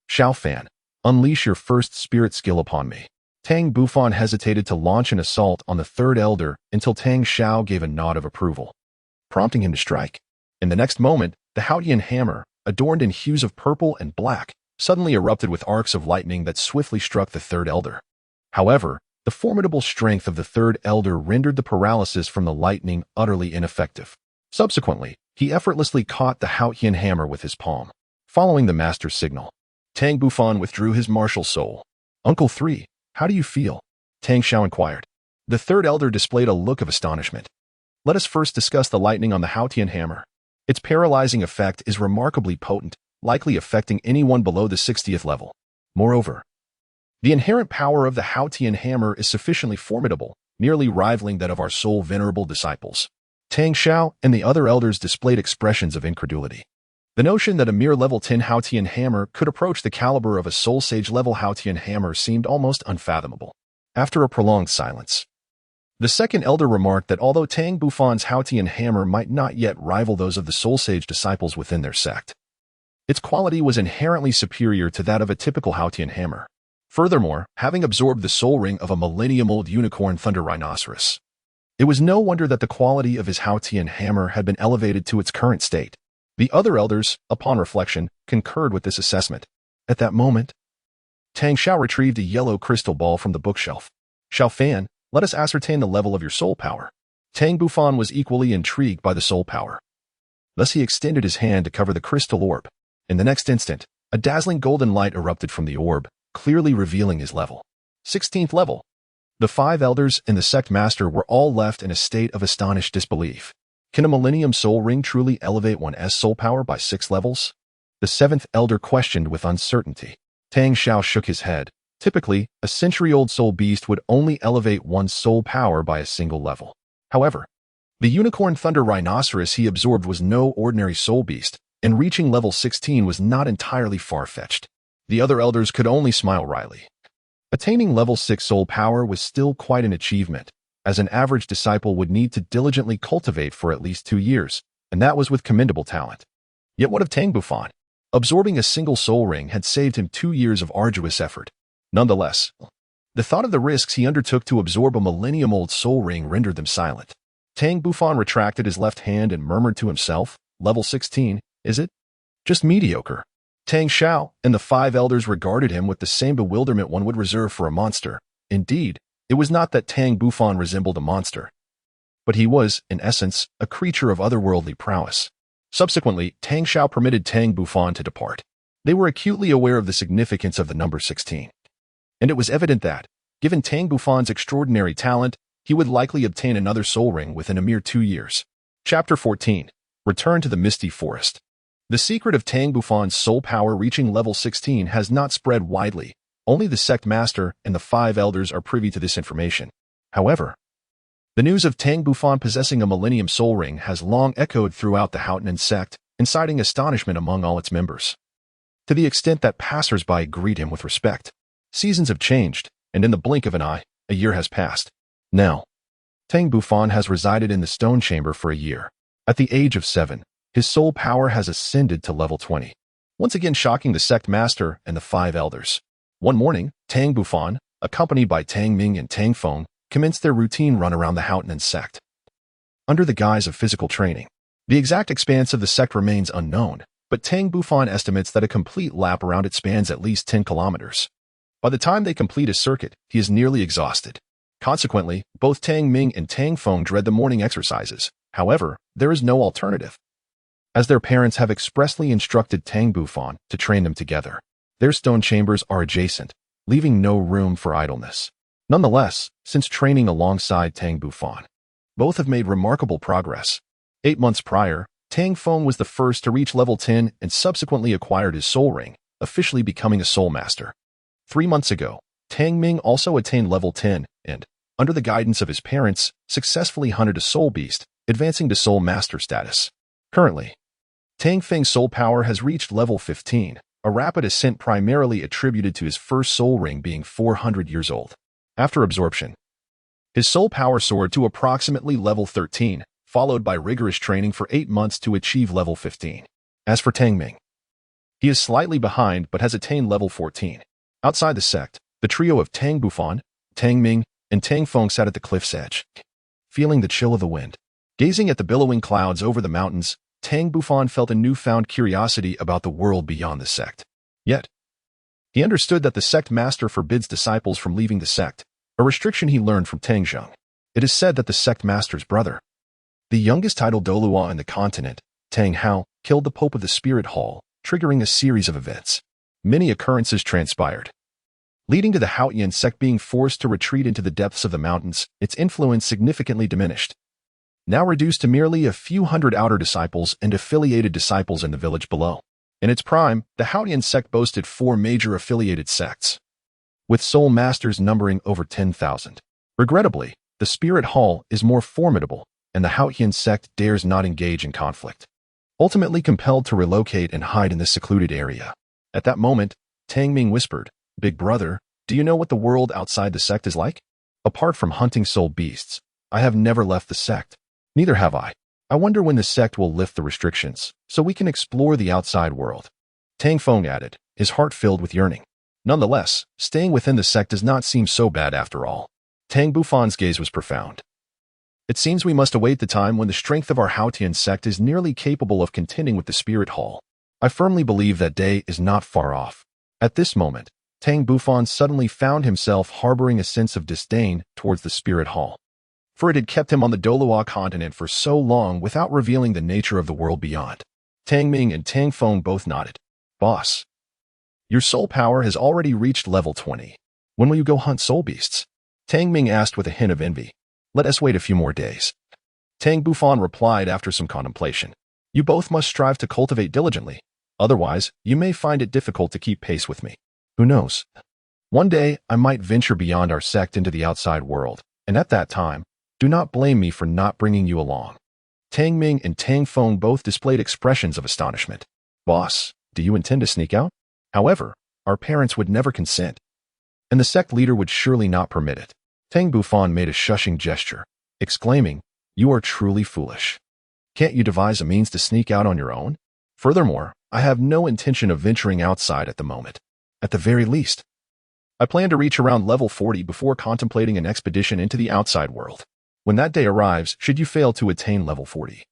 Xiaofan, Unleash your first spirit skill upon me. Tang Bufan hesitated to launch an assault on the third elder until Tang Xiao gave a nod of approval, prompting him to strike. In the next moment, the Haotian hammer, adorned in hues of purple and black, suddenly erupted with arcs of lightning that swiftly struck the third elder. However, the formidable strength of the third elder rendered the paralysis from the lightning utterly ineffective. Subsequently, he effortlessly caught the Haotian hammer with his palm. Following the master's signal, Tang Bufan withdrew his martial soul. Uncle 3, how do you feel? Tang Xiao inquired. The third elder displayed a look of astonishment. Let us first discuss the lightning on the Haotian hammer. Its paralyzing effect is remarkably potent, likely affecting anyone below the 60th level. Moreover, the inherent power of the Haotian hammer is sufficiently formidable, nearly rivaling that of our soul venerable disciples. Tang Xiao and the other elders displayed expressions of incredulity. The notion that a mere level 10 Haotian hammer could approach the caliber of a soul sage level Haotian hammer seemed almost unfathomable. After a prolonged silence, the second elder remarked that although Tang Bufan's Haotian hammer might not yet rival those of the soul sage disciples within their sect, its quality was inherently superior to that of a typical Haotian hammer. Furthermore, having absorbed the soul ring of a millennium-old unicorn thunder rhinoceros, it was no wonder that the quality of his Haotian hammer had been elevated to its current state. The other elders, upon reflection, concurred with this assessment. At that moment, Tang Xiao retrieved a yellow crystal ball from the bookshelf. Xiao Fan, let us ascertain the level of your soul power. Tang Bufan was equally intrigued by the soul power. Thus he extended his hand to cover the crystal orb. In the next instant, a dazzling golden light erupted from the orb, clearly revealing his level. 16th level. The 5 elders and the sect master were all left in a state of astonished disbelief. Can a millennium soul ring truly elevate one's soul power by 6 levels? The 7th elder questioned with uncertainty. Tang Xiao shook his head. Typically, a century-old soul beast would only elevate one's soul power by a single level. However, the unicorn thunder rhinoceros he absorbed was no ordinary soul beast, and reaching level 16 was not entirely far-fetched. The other elders could only smile wryly. Attaining level 6 soul power was still quite an achievement, as an average disciple would need to diligently cultivate for at least 2 years, and that was with commendable talent. Yet what of Tang Bufan? Absorbing a single soul ring had saved him 2 years of arduous effort. Nonetheless, the thought of the risks he undertook to absorb a millennium-old soul ring rendered them silent. Tang Bufan retracted his left hand and murmured to himself, level 16, is it? Just mediocre. Tang Xiao and the 5 elders regarded him with the same bewilderment one would reserve for a monster. Indeed, it was not that Tang Bufan resembled a monster, but he was, in essence, a creature of otherworldly prowess. Subsequently, Tang Xiao permitted Tang Bufan to depart. They were acutely aware of the significance of the number 16. And it was evident that, given Tang Bufan's extraordinary talent, he would likely obtain another soul ring within a mere 2 years. Chapter 14. Return to the Misty Forest. The secret of Tang Bufan's soul power reaching level 16 has not spread widely. Only the sect master and the 5 elders are privy to this information. However, the news of Tang Bufan possessing a millennium soul ring has long echoed throughout the Haotian Sect, inciting astonishment among all its members, to the extent that passers-by greet him with respect. Seasons have changed, and in the blink of an eye, a year has passed. Now, Tang Bufan has resided in the stone chamber for a year. At the age of 7, his soul power has ascended to level 20, once again shocking the sect master and the 5 elders. One morning, Tang Bufan, accompanied by Tang Ming and Tang Feng, commenced their routine run around the Haotian Sect. Under the guise of physical training, the exact expanse of the sect remains unknown, but Tang Bufan estimates that a complete lap around it spans at least 10 kilometers. By the time they complete his circuit, he is nearly exhausted. Consequently, both Tang Ming and Tang Feng dread the morning exercises. However, there is no alternative, as their parents have expressly instructed Tang Bufan to train them together. Their stone chambers are adjacent, leaving no room for idleness. Nonetheless, since training alongside Tang Bufan, both have made remarkable progress. 8 months prior, Tang Feng was the first to reach level 10 and subsequently acquired his soul ring, officially becoming a Soulmaster. 3 months ago, Tang Ming also attained level 10 and, under the guidance of his parents, successfully hunted a soul beast, advancing to Soulmaster status. Currently, Tang Feng's soul power has reached level 15, a rapid ascent primarily attributed to his first soul ring being 400 years old. After absorption, his soul power soared to approximately level 13, followed by rigorous training for 8 months to achieve level 15. As for Tang Ming, he is slightly behind but has attained level 14. Outside the sect, the trio of Tang Bufan, Tang Ming, and Tang Feng sat at the cliff's edge, feeling the chill of the wind. Gazing at the billowing clouds over the mountains, Tang Bufan felt a newfound curiosity about the world beyond the sect. Yet, he understood that the sect master forbids disciples from leaving the sect, a restriction he learned from Tang Zheng. It is said that the sect master's brother, the youngest titled Douluo in the continent, Tang Hao, killed the Pope of the Spirit Hall, triggering a series of events. Many occurrences transpired, leading to the Haotian Sect being forced to retreat into the depths of the mountains. Its influence significantly diminished, now reduced to merely a few hundred outer disciples and affiliated disciples in the village below. In its prime, the Haotian Sect boasted 4 major affiliated sects, with Soulmasters numbering over 10,000. Regrettably, the Spirit Hall is more formidable, and the Haotian Sect dares not engage in conflict, ultimately compelled to relocate and hide in this secluded area. At that moment, Tang Ming whispered, "Big brother, do you know what the world outside the sect is like? Apart from hunting soul beasts, I have never left the sect. Neither have I. I wonder when the sect will lift the restrictions, so we can explore the outside world." Tang Feng added, his heart filled with yearning. Nonetheless, staying within the sect does not seem so bad after all. Tang Bufan's gaze was profound. It seems we must await the time when the strength of our Haotian Sect is nearly capable of contending with the Spirit Hall. I firmly believe that day is not far off. At this moment, Tang Bufan suddenly found himself harboring a sense of disdain towards the Spirit Hall, for it had kept him on the Douluo Continent for so long without revealing the nature of the world beyond. Tang Ming and Tang Feng both nodded. "Boss, your soul power has already reached level 20. When will you go hunt soul beasts?" Tang Ming asked with a hint of envy. "Let us wait a few more days." Tang Bufan replied after some contemplation. "You both must strive to cultivate diligently. Otherwise, you may find it difficult to keep pace with me. Who knows? One day, I might venture beyond our sect into the outside world, and at that time, do not blame me for not bringing you along." Tang Ming and Tang Feng both displayed expressions of astonishment. "Boss, do you intend to sneak out? However, our parents would never consent, and the sect leader would surely not permit it." Tang Bufan made a shushing gesture, exclaiming, "You are truly foolish. Can't you devise a means to sneak out on your own? Furthermore, I have no intention of venturing outside at the moment. At the very least, I plan to reach around level 40 before contemplating an expedition into the outside world. When that day arrives, should you fail to attain level 40,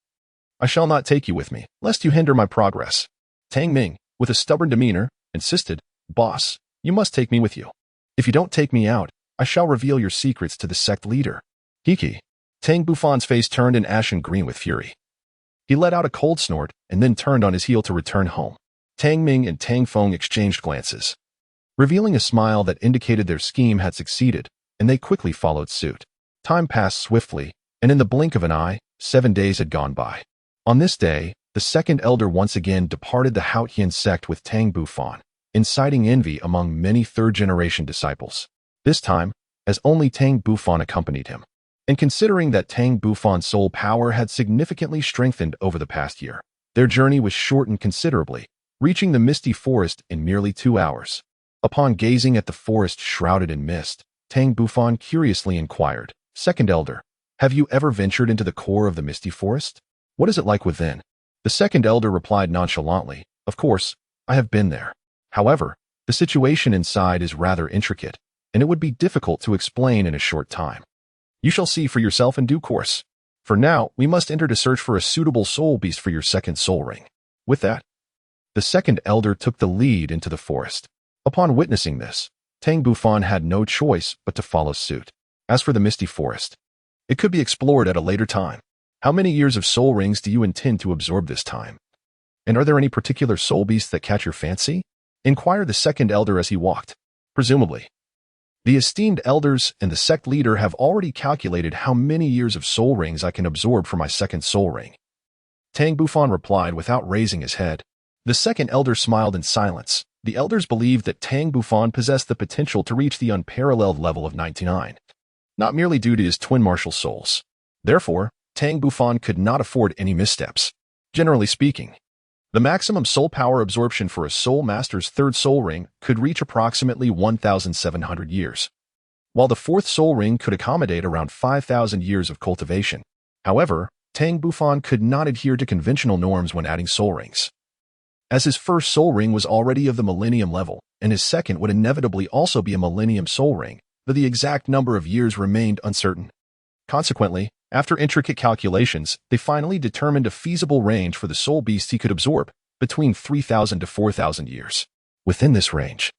I shall not take you with me, lest you hinder my progress." Tang Ming, with a stubborn demeanor, insisted, "Boss, you must take me with you. If you don't take me out, I shall reveal your secrets to the sect leader." "Kiki." Tang Bufan's face turned an ashen green with fury. He let out a cold snort and then turned on his heel to return home. Tang Ming and Tang Feng exchanged glances, revealing a smile that indicated their scheme had succeeded, and they quickly followed suit. Time passed swiftly, and in the blink of an eye, 7 days had gone by. On this day, the second elder once again departed the Haotian Sect with Tang Bufan, inciting envy among many third-generation disciples. This time, as only Tang Bufan accompanied him. And considering that Tang Bufan's soul power had significantly strengthened over the past year, their journey was shortened considerably, reaching the misty forest in merely 2 hours. Upon gazing at the forest shrouded in mist, Tang Bufan curiously inquired, "Second elder, have you ever ventured into the core of the misty forest? What is it like within?" The second elder replied nonchalantly, "Of course, I have been there. However, the situation inside is rather intricate, and it would be difficult to explain in a short time. You shall see for yourself in due course. For now, we must enter to search for a suitable soul beast for your second soul ring." With that, the second elder took the lead into the forest. Upon witnessing this, Tang Bufan had no choice but to follow suit. As for the misty forest, it could be explored at a later time. "How many years of soul rings do you intend to absorb this time? And are there any particular soul beasts that catch your fancy?" inquired the second elder as he walked. "Presumably. The esteemed elders and the sect leader have already calculated how many years of soul rings I can absorb for my second soul ring." Tang Bufan replied without raising his head. The second elder smiled in silence. The elders believed that Tang Bufan possessed the potential to reach the unparalleled level of 99, not merely due to his twin martial souls. Therefore, Tang Bufan could not afford any missteps. Generally speaking, the maximum soul power absorption for a Soulmaster's third soul ring could reach approximately 1,700 years, while the fourth soul ring could accommodate around 5,000 years of cultivation. However, Tang Bufan could not adhere to conventional norms when adding soul rings. as his first soul ring was already of the millennium level, and his second would inevitably also be a millennium soul ring, though the exact number of years remained uncertain. Consequently, after intricate calculations, they finally determined a feasible range for the soul beast he could absorb, between 3,000 to 4,000 years. Within this range,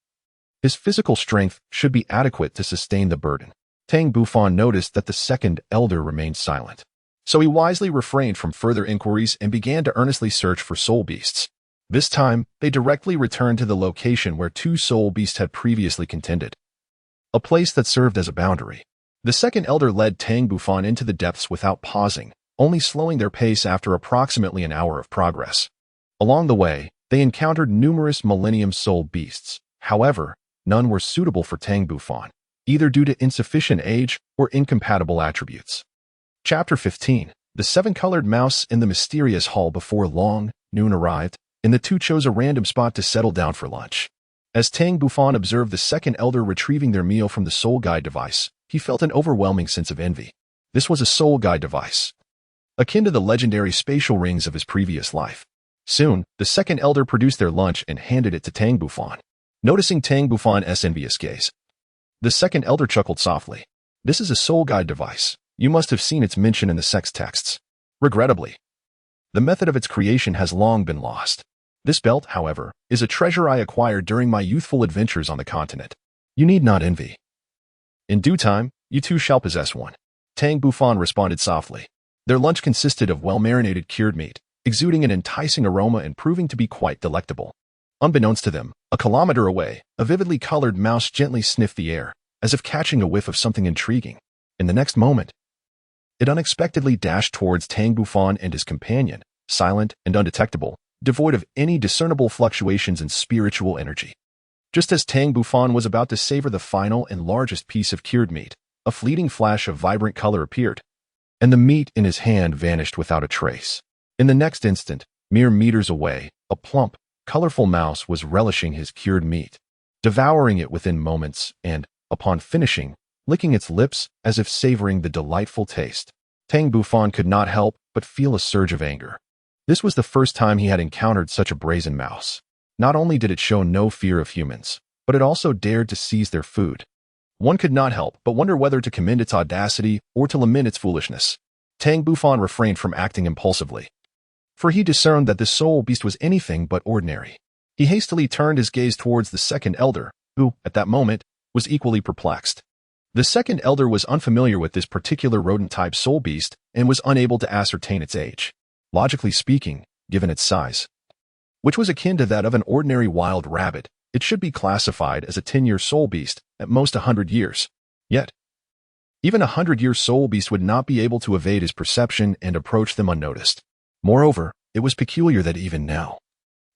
his physical strength should be adequate to sustain the burden. Tang Bufan noticed that the second elder remained silent. So he wisely refrained from further inquiries and began to earnestly search for soul beasts. This time, they directly returned to the location where two soul beasts had previously contended, a place that served as a boundary. The second elder led Tang Bufan into the depths without pausing, only slowing their pace after approximately an hour of progress. Along the way, they encountered numerous millennium soul beasts. However, none were suitable for Tang Bufan, either due to insufficient age or incompatible attributes. Chapter 15. The seven-colored mouse in the mysterious hall. Before long, noon arrived, and the two chose a random spot to settle down for lunch. As Tang Bufan observed the second elder retrieving their meal from the soul guide device, he felt an overwhelming sense of envy. This was a soul guide device, akin to the legendary spatial rings of his previous life. Soon, the second elder produced their lunch and handed it to Tang Bufan. Noticing Tang Bufan's envious gaze, the second elder chuckled softly. This is a soul guide device. You must have seen its mention in the sect's texts. Regrettably, the method of its creation has long been lost. This belt, however, is a treasure I acquired during my youthful adventures on the continent. You need not envy. In due time, you too shall possess one. Tang Bufan responded softly. Their lunch consisted of well-marinated cured meat, exuding an enticing aroma and proving to be quite delectable. Unbeknownst to them, a kilometer away, a vividly colored mouse gently sniffed the air, as if catching a whiff of something intriguing. In the next moment, it unexpectedly dashed towards Tang Bufan and his companion, silent and undetectable, devoid of any discernible fluctuations in spiritual energy. Just as Tang Bufan was about to savor the final and largest piece of cured meat, a fleeting flash of vibrant color appeared, and the meat in his hand vanished without a trace. In the next instant, mere meters away, a plump, colorful mouse was relishing his cured meat, devouring it within moments and, upon finishing, licking its lips as if savoring the delightful taste. Tang Bufan could not help but feel a surge of anger. This was the first time he had encountered such a brazen mouse. Not only did it show no fear of humans, but it also dared to seize their food. One could not help but wonder whether to commend its audacity or to lament its foolishness. Tang Bufan refrained from acting impulsively, for he discerned that the soul beast was anything but ordinary. He hastily turned his gaze towards the second elder, who, at that moment, was equally perplexed. The second elder was unfamiliar with this particular rodent-type soul beast and was unable to ascertain its age. Logically speaking, given its size, which was akin to that of an ordinary wild rabbit, it should be classified as a 10-year soul beast, at most 100 years. Yet, even a 100-year soul beast would not be able to evade his perception and approach them unnoticed. Moreover, it was peculiar that even now,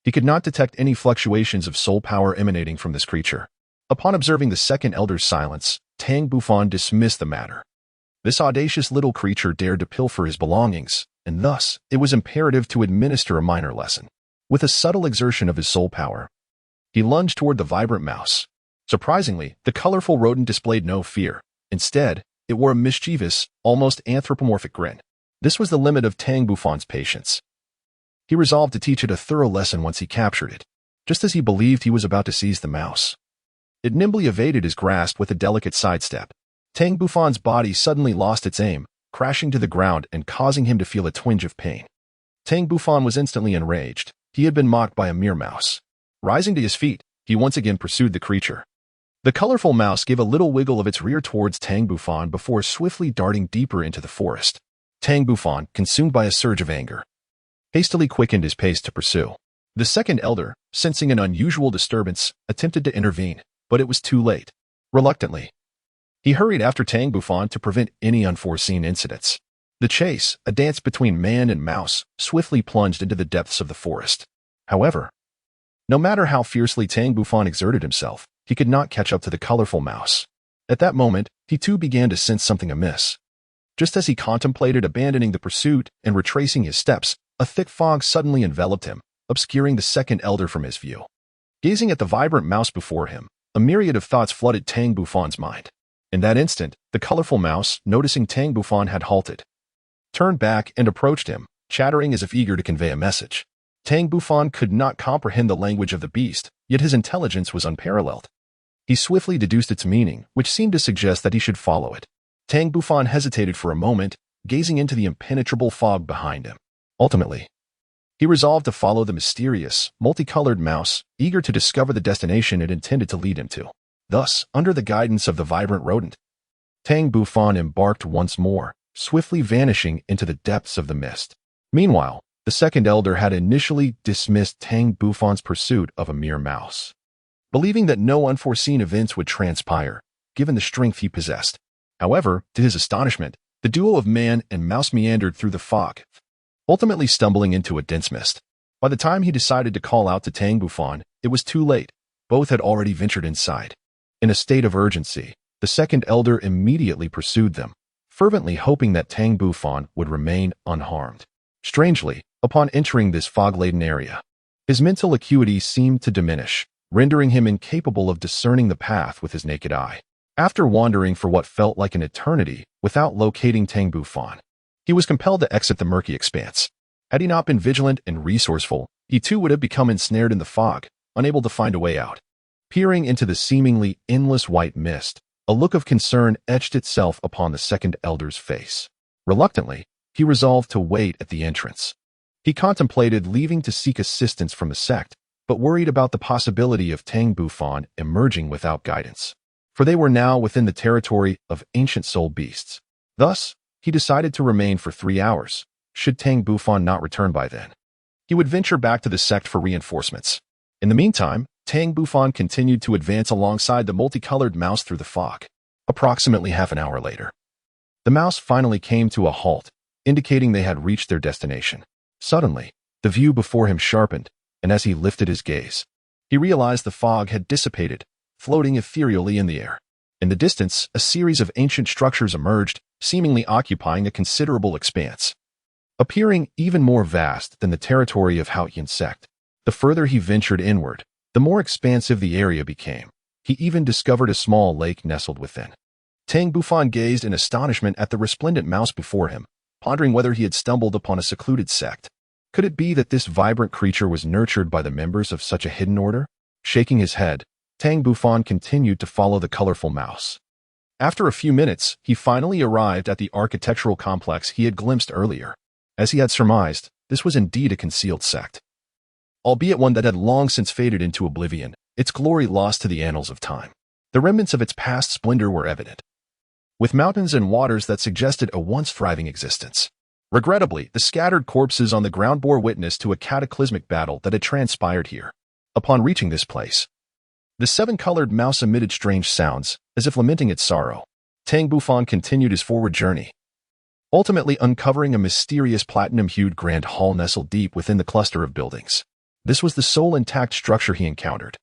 he could not detect any fluctuations of soul power emanating from this creature. Upon observing the second elder's silence, Tang Bufan dismissed the matter. This audacious little creature dared to pilfer his belongings, and thus it was imperative to administer a minor lesson. With a subtle exertion of his soul power, he lunged toward the vibrant mouse. Surprisingly, the colorful rodent displayed no fear. Instead, it wore a mischievous, almost anthropomorphic grin. This was the limit of Tang Bufan's patience. He resolved to teach it a thorough lesson once he captured it. Just as he believed he was about to seize the mouse, it nimbly evaded his grasp with a delicate sidestep. Tang Bufan's body suddenly lost its aim, crashing to the ground and causing him to feel a twinge of pain. Tang Bufan was instantly enraged. He had been mocked by a mere mouse. Rising to his feet, he once again pursued the creature. The colorful mouse gave a little wiggle of its rear towards Tang Bufan before swiftly darting deeper into the forest. Tang Bufan, consumed by a surge of anger, hastily quickened his pace to pursue. The second elder, sensing an unusual disturbance, attempted to intervene, but it was too late. Reluctantly, he hurried after Tang Bufan to prevent any unforeseen incidents. The chase, a dance between man and mouse, swiftly plunged into the depths of the forest. However, no matter how fiercely Tang Bufan exerted himself, he could not catch up to the colorful mouse. At that moment, he too began to sense something amiss. Just as he contemplated abandoning the pursuit and retracing his steps, a thick fog suddenly enveloped him, obscuring the second elder from his view. Gazing at the vibrant mouse before him, a myriad of thoughts flooded Tang Bufan's mind. In that instant, the colorful mouse, noticing Tang Bufan had halted, turned back and approached him, chattering as if eager to convey a message. Tang Bufan could not comprehend the language of the beast, yet his intelligence was unparalleled. He swiftly deduced its meaning, which seemed to suggest that he should follow it. Tang Bufan hesitated for a moment, gazing into the impenetrable fog behind him. Ultimately, he resolved to follow the mysterious, multicolored mouse, eager to discover the destination it intended to lead him to. Thus, under the guidance of the vibrant rodent, Tang Bufan embarked once more, swiftly vanishing into the depths of the mist. Meanwhile, the second elder had initially dismissed Tang Bufan's pursuit of a mere mouse, believing that no unforeseen events would transpire, given the strength he possessed. However, to his astonishment, the duo of man and mouse meandered through the fog, ultimately stumbling into a dense mist. By the time he decided to call out to Tang Bufan, it was too late. Both had already ventured inside. In a state of urgency, the second elder immediately pursued them, fervently hoping that Tang Bufan would remain unharmed. Strangely, upon entering this fog-laden area, his mental acuity seemed to diminish, rendering him incapable of discerning the path with his naked eye. After wandering for what felt like an eternity without locating Tang Bufan, he was compelled to exit the murky expanse. Had he not been vigilant and resourceful, he too would have become ensnared in the fog, unable to find a way out. Peering into the seemingly endless white mist, a look of concern etched itself upon the second elder's face. Reluctantly, he resolved to wait at the entrance. He contemplated leaving to seek assistance from the sect, but worried about the possibility of Tang Bufan emerging without guidance, for they were now within the territory of ancient soul beasts. Thus, he decided to remain for 3 hours. Should Tang Bufan not return by then, he would venture back to the sect for reinforcements. In the meantime, Tang Bufan continued to advance alongside the multicolored mouse through the fog. Approximately half an hour later, the mouse finally came to a halt, indicating they had reached their destination. Suddenly, the view before him sharpened, and as he lifted his gaze, he realized the fog had dissipated, floating ethereally in the air. In the distance, a series of ancient structures emerged, seemingly occupying a considerable expanse, appearing even more vast than the territory of Haotian Sect. The further he ventured inward, the more expansive the area became. He even discovered a small lake nestled within. Tang Bufan gazed in astonishment at the resplendent mouse before him, pondering whether he had stumbled upon a secluded sect. Could it be that this vibrant creature was nurtured by the members of such a hidden order? Shaking his head, Tang Bufan continued to follow the colorful mouse. After a few minutes, he finally arrived at the architectural complex he had glimpsed earlier. As he had surmised, this was indeed a concealed sect, albeit one that had long since faded into oblivion, its glory lost to the annals of time. The remnants of its past splendor were evident, with mountains and waters that suggested a once thriving existence. Regrettably, the scattered corpses on the ground bore witness to a cataclysmic battle that had transpired here. Upon reaching this place, the seven-colored mouse emitted strange sounds, as if lamenting its sorrow. Tang Bufan continued his forward journey, ultimately uncovering a mysterious platinum-hued grand hall nestled deep within the cluster of buildings. This was the sole intact structure he encountered,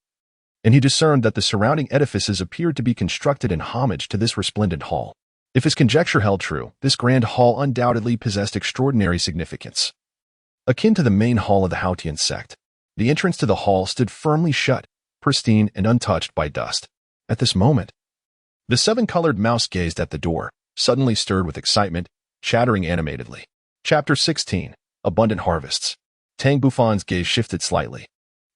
and he discerned that the surrounding edifices appeared to be constructed in homage to this resplendent hall. If his conjecture held true, this grand hall undoubtedly possessed extraordinary significance. Akin to the main hall of the Haotian Sect, the entrance to the hall stood firmly shut, pristine and untouched by dust. At this moment, the seven-colored mouse gazed at the door, suddenly stirred with excitement, chattering animatedly. Chapter 16. Abundant Harvests. Tang Bufan's gaze shifted slightly.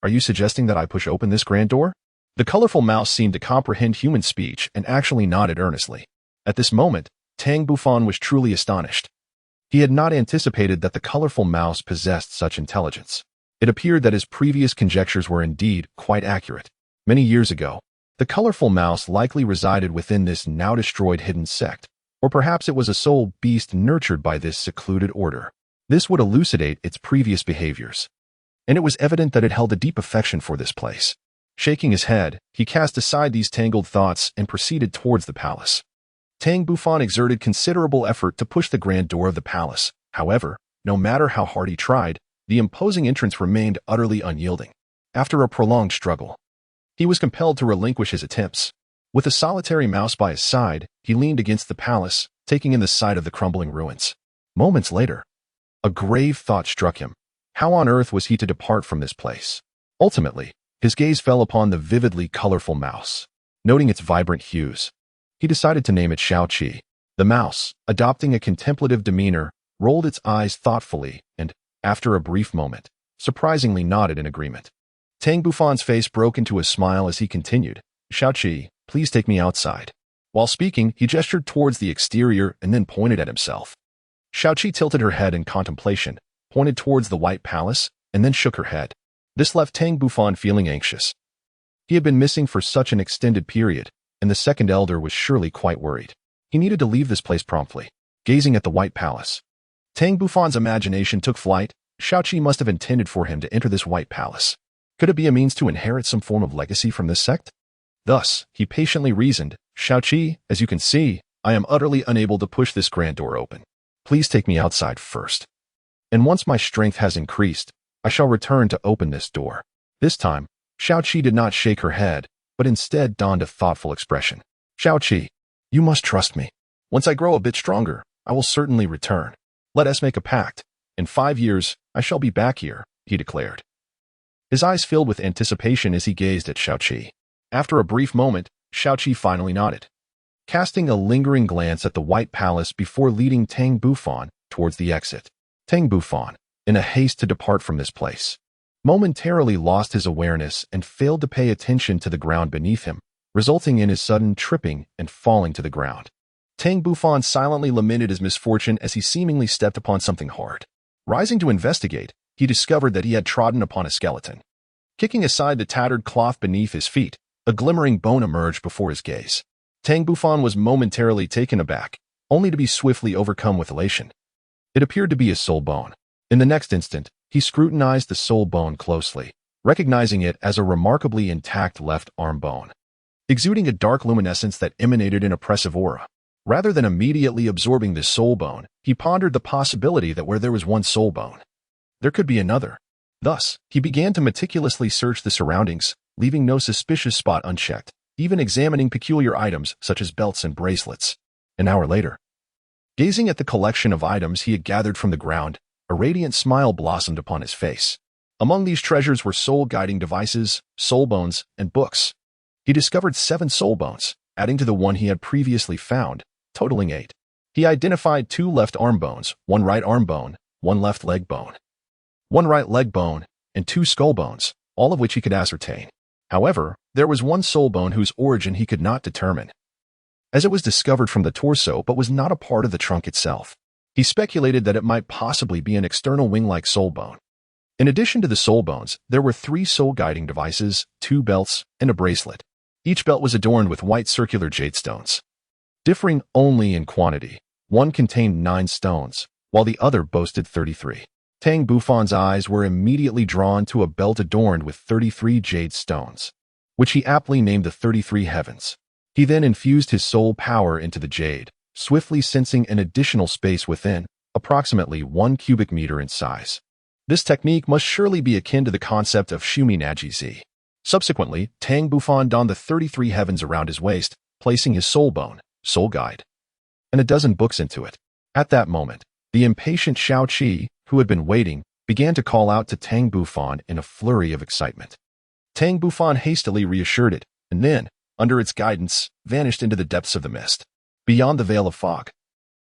Are you suggesting that I push open this grand door? The colorful mouse seemed to comprehend human speech and actually nodded earnestly. At this moment, Tang Bufan was truly astonished. He had not anticipated that the colorful mouse possessed such intelligence. It appeared that his previous conjectures were indeed quite accurate. Many years ago, the colorful mouse likely resided within this now-destroyed hidden sect, or perhaps it was a soul beast nurtured by this secluded order. This would elucidate its previous behaviors, and it was evident that it held a deep affection for this place. Shaking his head, he cast aside these tangled thoughts and proceeded towards the palace. Tang Bufan exerted considerable effort to push the grand door of the palace. However, no matter how hard he tried, the imposing entrance remained utterly unyielding. After a prolonged struggle, he was compelled to relinquish his attempts. With a solitary mouse by his side, he leaned against the palace, taking in the sight of the crumbling ruins. Moments later, a grave thought struck him. How on earth was he to depart from this place? Ultimately, his gaze fell upon the vividly colorful mouse. Noting its vibrant hues, he decided to name it Shao-Chi. The mouse, adopting a contemplative demeanor, rolled its eyes thoughtfully and, after a brief moment, surprisingly nodded in agreement. Tang Bufan's face broke into a smile as he continued, Shaoqi, please take me outside. While speaking, he gestured towards the exterior and then pointed at himself. Shaoqi tilted her head in contemplation, pointed towards the White Palace, and then shook her head. This left Tang Bufan feeling anxious. He had been missing for such an extended period, and the second elder was surely quite worried. He needed to leave this place promptly. Gazing at the White Palace, Tang Bufan's imagination took flight. Shaoqi must have intended for him to enter this White Palace. Could it be a means to inherit some form of legacy from this sect? Thus, he patiently reasoned, Shaoqi, as you can see, I am utterly unable to push this grand door open. Please take me outside first. And once my strength has increased, I shall return to open this door. This time, Shaoqi did not shake her head, but instead donned a thoughtful expression. Shaoqi, you must trust me. Once I grow a bit stronger, I will certainly return. Let us make a pact. In 5 years, I shall be back here, he declared. His eyes filled with anticipation as he gazed at Shaoqi. After a brief moment, Shaoqi finally nodded, casting a lingering glance at the White Palace before leading Tang Bufan towards the exit. Tang Bufan, in a haste to depart from this place, momentarily lost his awareness and failed to pay attention to the ground beneath him, resulting in his sudden tripping and falling to the ground. Tang Bufan silently lamented his misfortune as he seemingly stepped upon something hard. Rising to investigate, he discovered that he had trodden upon a skeleton. Kicking aside the tattered cloth beneath his feet, a glimmering bone emerged before his gaze. Tang Bufan was momentarily taken aback, only to be swiftly overcome with elation. It appeared to be a soul bone. In the next instant, he scrutinized the soul bone closely, recognizing it as a remarkably intact left arm bone, exuding a dark luminescence that emanated an oppressive aura. Rather than immediately absorbing this soul bone, he pondered the possibility that where there was one soul bone, there could be another. Thus, he began to meticulously search the surroundings, leaving no suspicious spot unchecked, even examining peculiar items such as belts and bracelets. An hour later, gazing at the collection of items he had gathered from the ground, a radiant smile blossomed upon his face. Among these treasures were soul-guiding devices, soul bones, and books. He discovered 7 soul bones, adding to the one he had previously found, totaling 8. He identified 2 left arm bones, 1 right arm bone, 1 left leg bone, 1 right leg bone, and 2 skull bones, all of which he could ascertain. However, there was 1 soul bone whose origin he could not determine, as it was discovered from the torso but was not a part of the trunk itself. He speculated that it might possibly be an external wing-like soul bone. In addition to the soul bones, there were 3 soul-guiding devices, 2 belts, and a bracelet. Each belt was adorned with white circular jade stones. Differing only in quantity, one contained 9 stones, while the other boasted 33. Tang Bufan's eyes were immediately drawn to a belt adorned with 33 jade stones, which he aptly named the 33 Heavens. He then infused his soul power into the jade, swiftly sensing an additional space within, approximately 1 cubic meter in size. This technique must surely be akin to the concept of Shumi Naji-Z. Subsequently, Tang Bufan donned the 33 Heavens around his waist, placing his soul bone, soul guide, and a dozen books into it. At that moment, the impatient Shaoqi, who had been waiting, began to call out to Tang Bufan in a flurry of excitement. Tang Bufan hastily reassured it, and then, under its guidance, vanished into the depths of the mist. Beyond the veil of fog,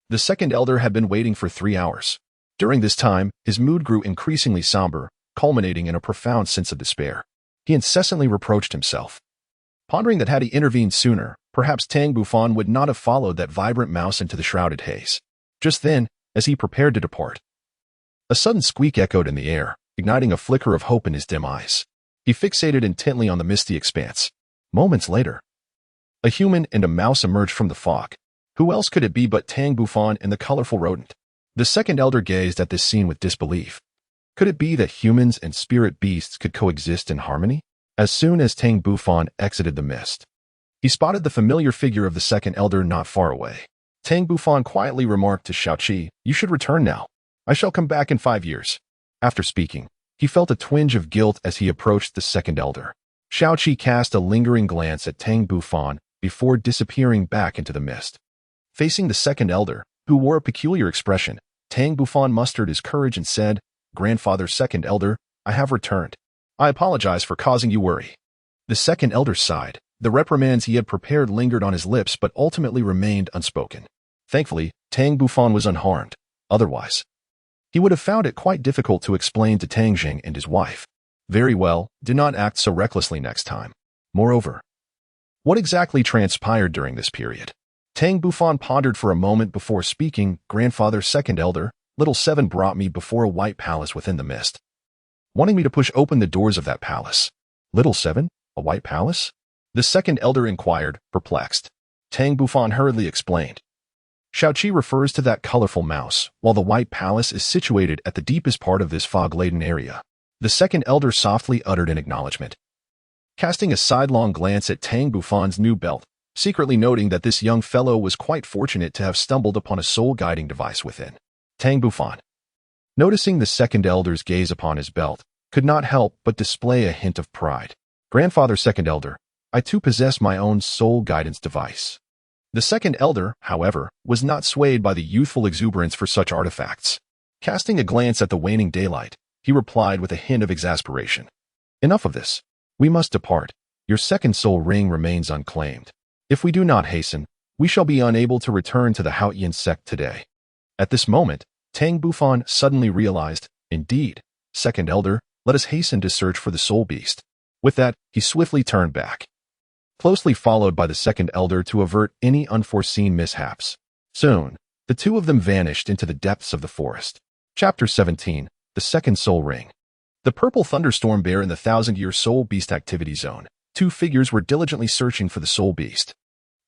the second elder had been waiting for 3 hours. During this time, his mood grew increasingly somber, culminating in a profound sense of despair. He incessantly reproached himself, pondering that had he intervened sooner, perhaps Tang Bufan would not have followed that vibrant mouse into the shrouded haze. Just then, as he prepared to depart, a sudden squeak echoed in the air, igniting a flicker of hope in his dim eyes. He fixated intently on the misty expanse. Moments later, a human and a mouse emerged from the fog. Who else could it be but Tang Bufan and the colorful rodent? The second elder gazed at this scene with disbelief. Could it be that humans and spirit beasts could coexist in harmony? As soon as Tang Bufan exited the mist, he spotted the familiar figure of the second elder not far away. Tang Bufan quietly remarked to Shaoqi, "You should return now. I shall come back in 5 years." After speaking, he felt a twinge of guilt as he approached the second elder. Shaoqi cast a lingering glance at Tang Bufan before disappearing back into the mist. Facing the second elder, who wore a peculiar expression, Tang Bufan mustered his courage and said, "Grandfather second elder, I have returned. I apologize for causing you worry." The second elder sighed. The reprimands he had prepared lingered on his lips but ultimately remained unspoken. Thankfully, Tang Bufan was unharmed. Otherwise, He would have found it quite difficult to explain to Tang Jing and his wife. Very well, do not act so recklessly next time. Moreover, what exactly transpired during this period? Tang Bufan pondered for a moment before speaking. Grandfather, second elder, little seven brought me before a white palace within the mist, wanting me to push open the doors of that palace. Little seven? A white palace? The second elder inquired, perplexed. Tang Bufan hurriedly explained. Shaoqi refers to that colorful mouse, while the white palace is situated at the deepest part of this fog-laden area. The second elder softly uttered an acknowledgement, casting a sidelong glance at Tang Bufan's new belt, secretly noting that this young fellow was quite fortunate to have stumbled upon a soul-guiding device within. Tang Bufan, noticing the second elder's gaze upon his belt, could not help but display a hint of pride. Grandfather, second elder, I too possess my own soul guidance device. The second elder, however, was not swayed by the youthful exuberance for such artifacts. Casting a glance at the waning daylight, he replied with a hint of exasperation. Enough of this. We must depart. Your second soul ring remains unclaimed. If we do not hasten, we shall be unable to return to the Haotian Sect today. At this moment, Tang Bufan suddenly realized, indeed, second elder, let us hasten to search for the soul beast. With that, he swiftly turned back, closely followed by the second elder to avert any unforeseen mishaps. Soon, the two of them vanished into the depths of the forest. Chapter 17, The Second Soul Ring. The purple thunderstorm bear in the 1,000-year soul beast activity zone. Two figures were diligently searching for the soul beast.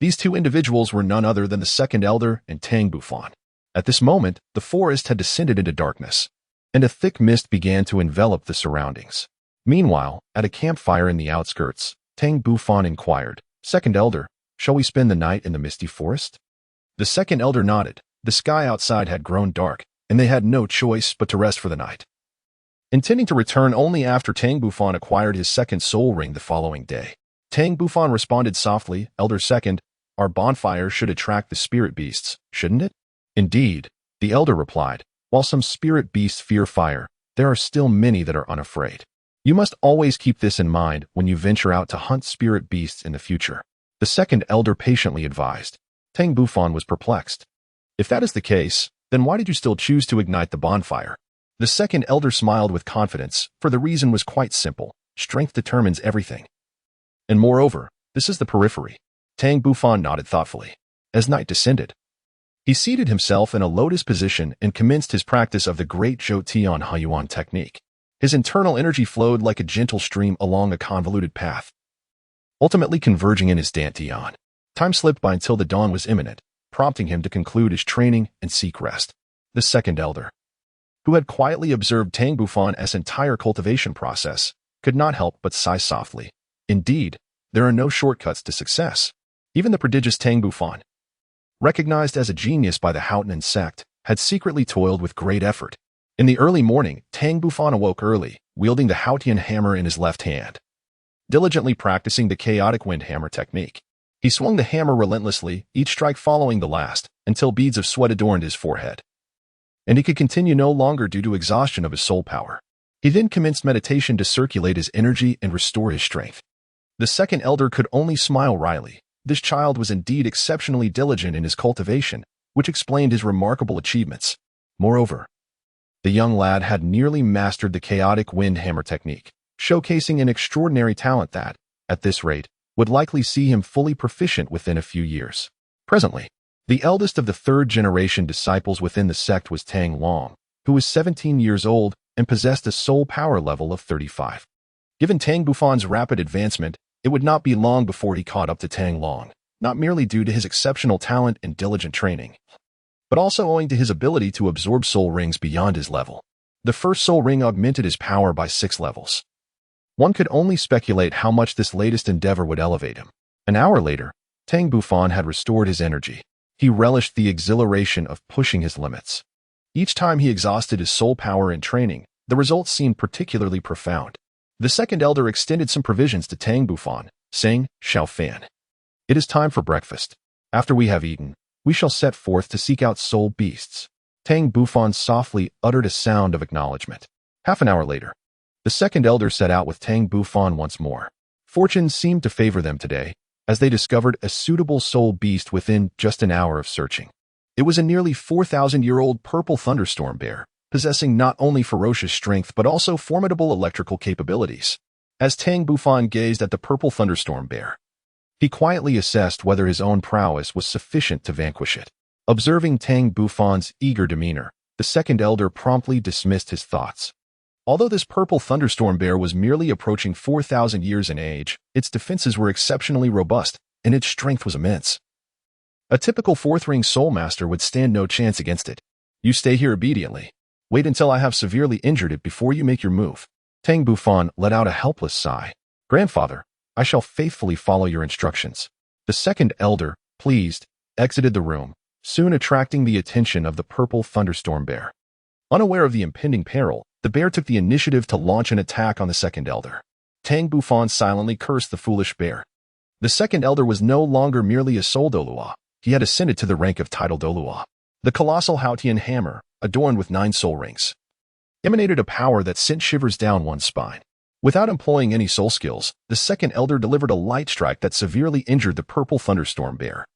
These two individuals were none other than the second elder and Tang Bufan. At this moment, the forest had descended into darkness, and a thick mist began to envelop the surroundings. Meanwhile, at a campfire in the outskirts, Tang Bufan inquired, Second elder, shall we spend the night in the misty forest? The second elder nodded. The sky outside had grown dark, and they had no choice but to rest for the night, intending to return only after Tang Bufan acquired his second soul ring the following day. Tang Bufan responded softly, Elder second, our bonfire should attract the spirit beasts, shouldn't it? Indeed, the elder replied, while some spirit beasts fear fire, there are still many that are unafraid. You must always keep this in mind when you venture out to hunt spirit beasts in the future. The second elder patiently advised. Tang Bufan was perplexed. If that is the case, then why did you still choose to ignite the bonfire? The second elder smiled with confidence, for the reason was quite simple. Strength determines everything. And moreover, this is the periphery. Tang Bufan nodded thoughtfully. As night descended, he seated himself in a lotus position and commenced his practice of the great Haotian Haian technique. His internal energy flowed like a gentle stream along a convoluted path, ultimately converging in his dantian. Time slipped by until the dawn was imminent, prompting him to conclude his training and seek rest. The second elder, who had quietly observed Tang Bufan's entire cultivation process, could not help but sigh softly. Indeed, there are no shortcuts to success. Even the prodigious Tang Bufan, recognized as a genius by the Haotian Sect, had secretly toiled with great effort. In the early morning, Tang Bufan awoke early, wielding the Haotian hammer in his left hand, diligently practicing the chaotic wind hammer technique. He swung the hammer relentlessly, each strike following the last, until beads of sweat adorned his forehead, and he could continue no longer due to exhaustion of his soul power. He then commenced meditation to circulate his energy and restore his strength. The second elder could only smile wryly. This child was indeed exceptionally diligent in his cultivation, which explained his remarkable achievements. Moreover, the young lad had nearly mastered the chaotic wind hammer technique, showcasing an extraordinary talent that, at this rate, would likely see him fully proficient within a few years. Presently, the eldest of the third-generation disciples within the sect was Tang Long, who was 17 years old and possessed a soul power level of 35. Given Tang Bufan's rapid advancement, it would not be long before he caught up to Tang Long, not merely due to his exceptional talent and diligent training, but also owing to his ability to absorb soul rings beyond his level. The first soul ring augmented his power by 6 levels. One could only speculate how much this latest endeavor would elevate him. An hour later, Tang Bufan had restored his energy. He relished the exhilaration of pushing his limits. Each time he exhausted his soul power in training, the results seemed particularly profound. The second elder extended some provisions to Tang Bufan, saying, Xiao Fan, it is time for breakfast. After we have eaten, we shall set forth to seek out soul beasts. Tang Bufan softly uttered a sound of acknowledgement. Half an hour later, the second elder set out with Tang Bufan once more. Fortune seemed to favor them today, as they discovered a suitable soul beast within just an hour of searching. It was a nearly 4,000-year-old purple thunderstorm bear, possessing not only ferocious strength but also formidable electrical capabilities. As Tang Bufan gazed at the purple thunderstorm bear, he quietly assessed whether his own prowess was sufficient to vanquish it. Observing Tang Bufan's eager demeanor, the second elder promptly dismissed his thoughts. Although this purple thunderstorm bear was merely approaching 4,000 years in age, its defenses were exceptionally robust, and its strength was immense. A typical fourth-ring Soulmaster would stand no chance against it. You stay here obediently. Wait until I have severely injured it before you make your move. Tang Bufan let out a helpless sigh. Grandfather, I shall faithfully follow your instructions. The second elder, pleased, exited the room, soon attracting the attention of the purple thunderstorm bear. Unaware of the impending peril, the bear took the initiative to launch an attack on the second elder. Tang Bufan silently cursed the foolish bear. The second elder was no longer merely a soul Douluo. He had ascended to the rank of title Douluo. The colossal Haotian hammer, adorned with 9 soul rings, emanated a power that sent shivers down one's spine. Without employing any soul skills, the second elder delivered a light strike that severely injured the purple thunderstorm bear,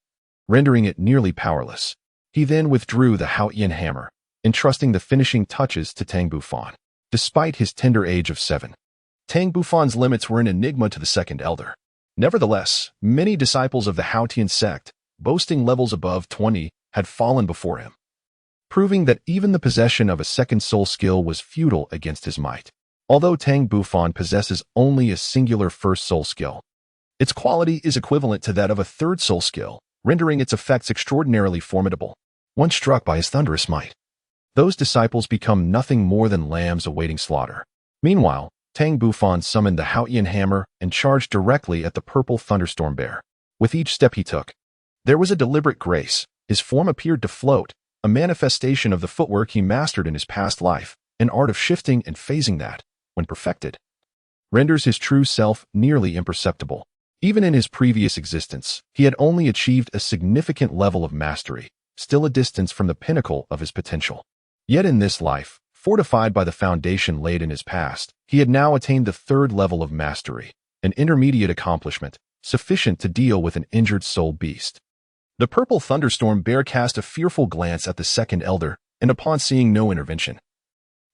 rendering it nearly powerless. He then withdrew the Haotian hammer, entrusting the finishing touches to Tang Bufan. Despite his tender age of 7, Tang Bufan's limits were an enigma to the second elder. Nevertheless, many disciples of the Haotian Sect, boasting levels above 20, had fallen before him, proving that even the possession of a second soul skill was futile against his might. Although Tang Bufan possesses only a singular first soul skill, its quality is equivalent to that of a third soul skill, rendering its effects extraordinarily formidable. Once struck by his thunderous might, those disciples become nothing more than lambs awaiting slaughter. Meanwhile, Tang Bufan summoned the Haotian hammer and charged directly at the purple thunderstorm bear. With each step he took, there was a deliberate grace. His form appeared to float, a manifestation of the footwork he mastered in his past life, an art of shifting and phasing that, when perfected, renders his true self nearly imperceptible. Even in his previous existence, he had only achieved a significant level of mastery, still a distance from the pinnacle of his potential. Yet in this life, fortified by the foundation laid in his past, he had now attained the third level of mastery, an intermediate accomplishment, sufficient to deal with an injured soul beast. The purple thunderstorm bear cast a fearful glance at the second elder, and upon seeing no intervention,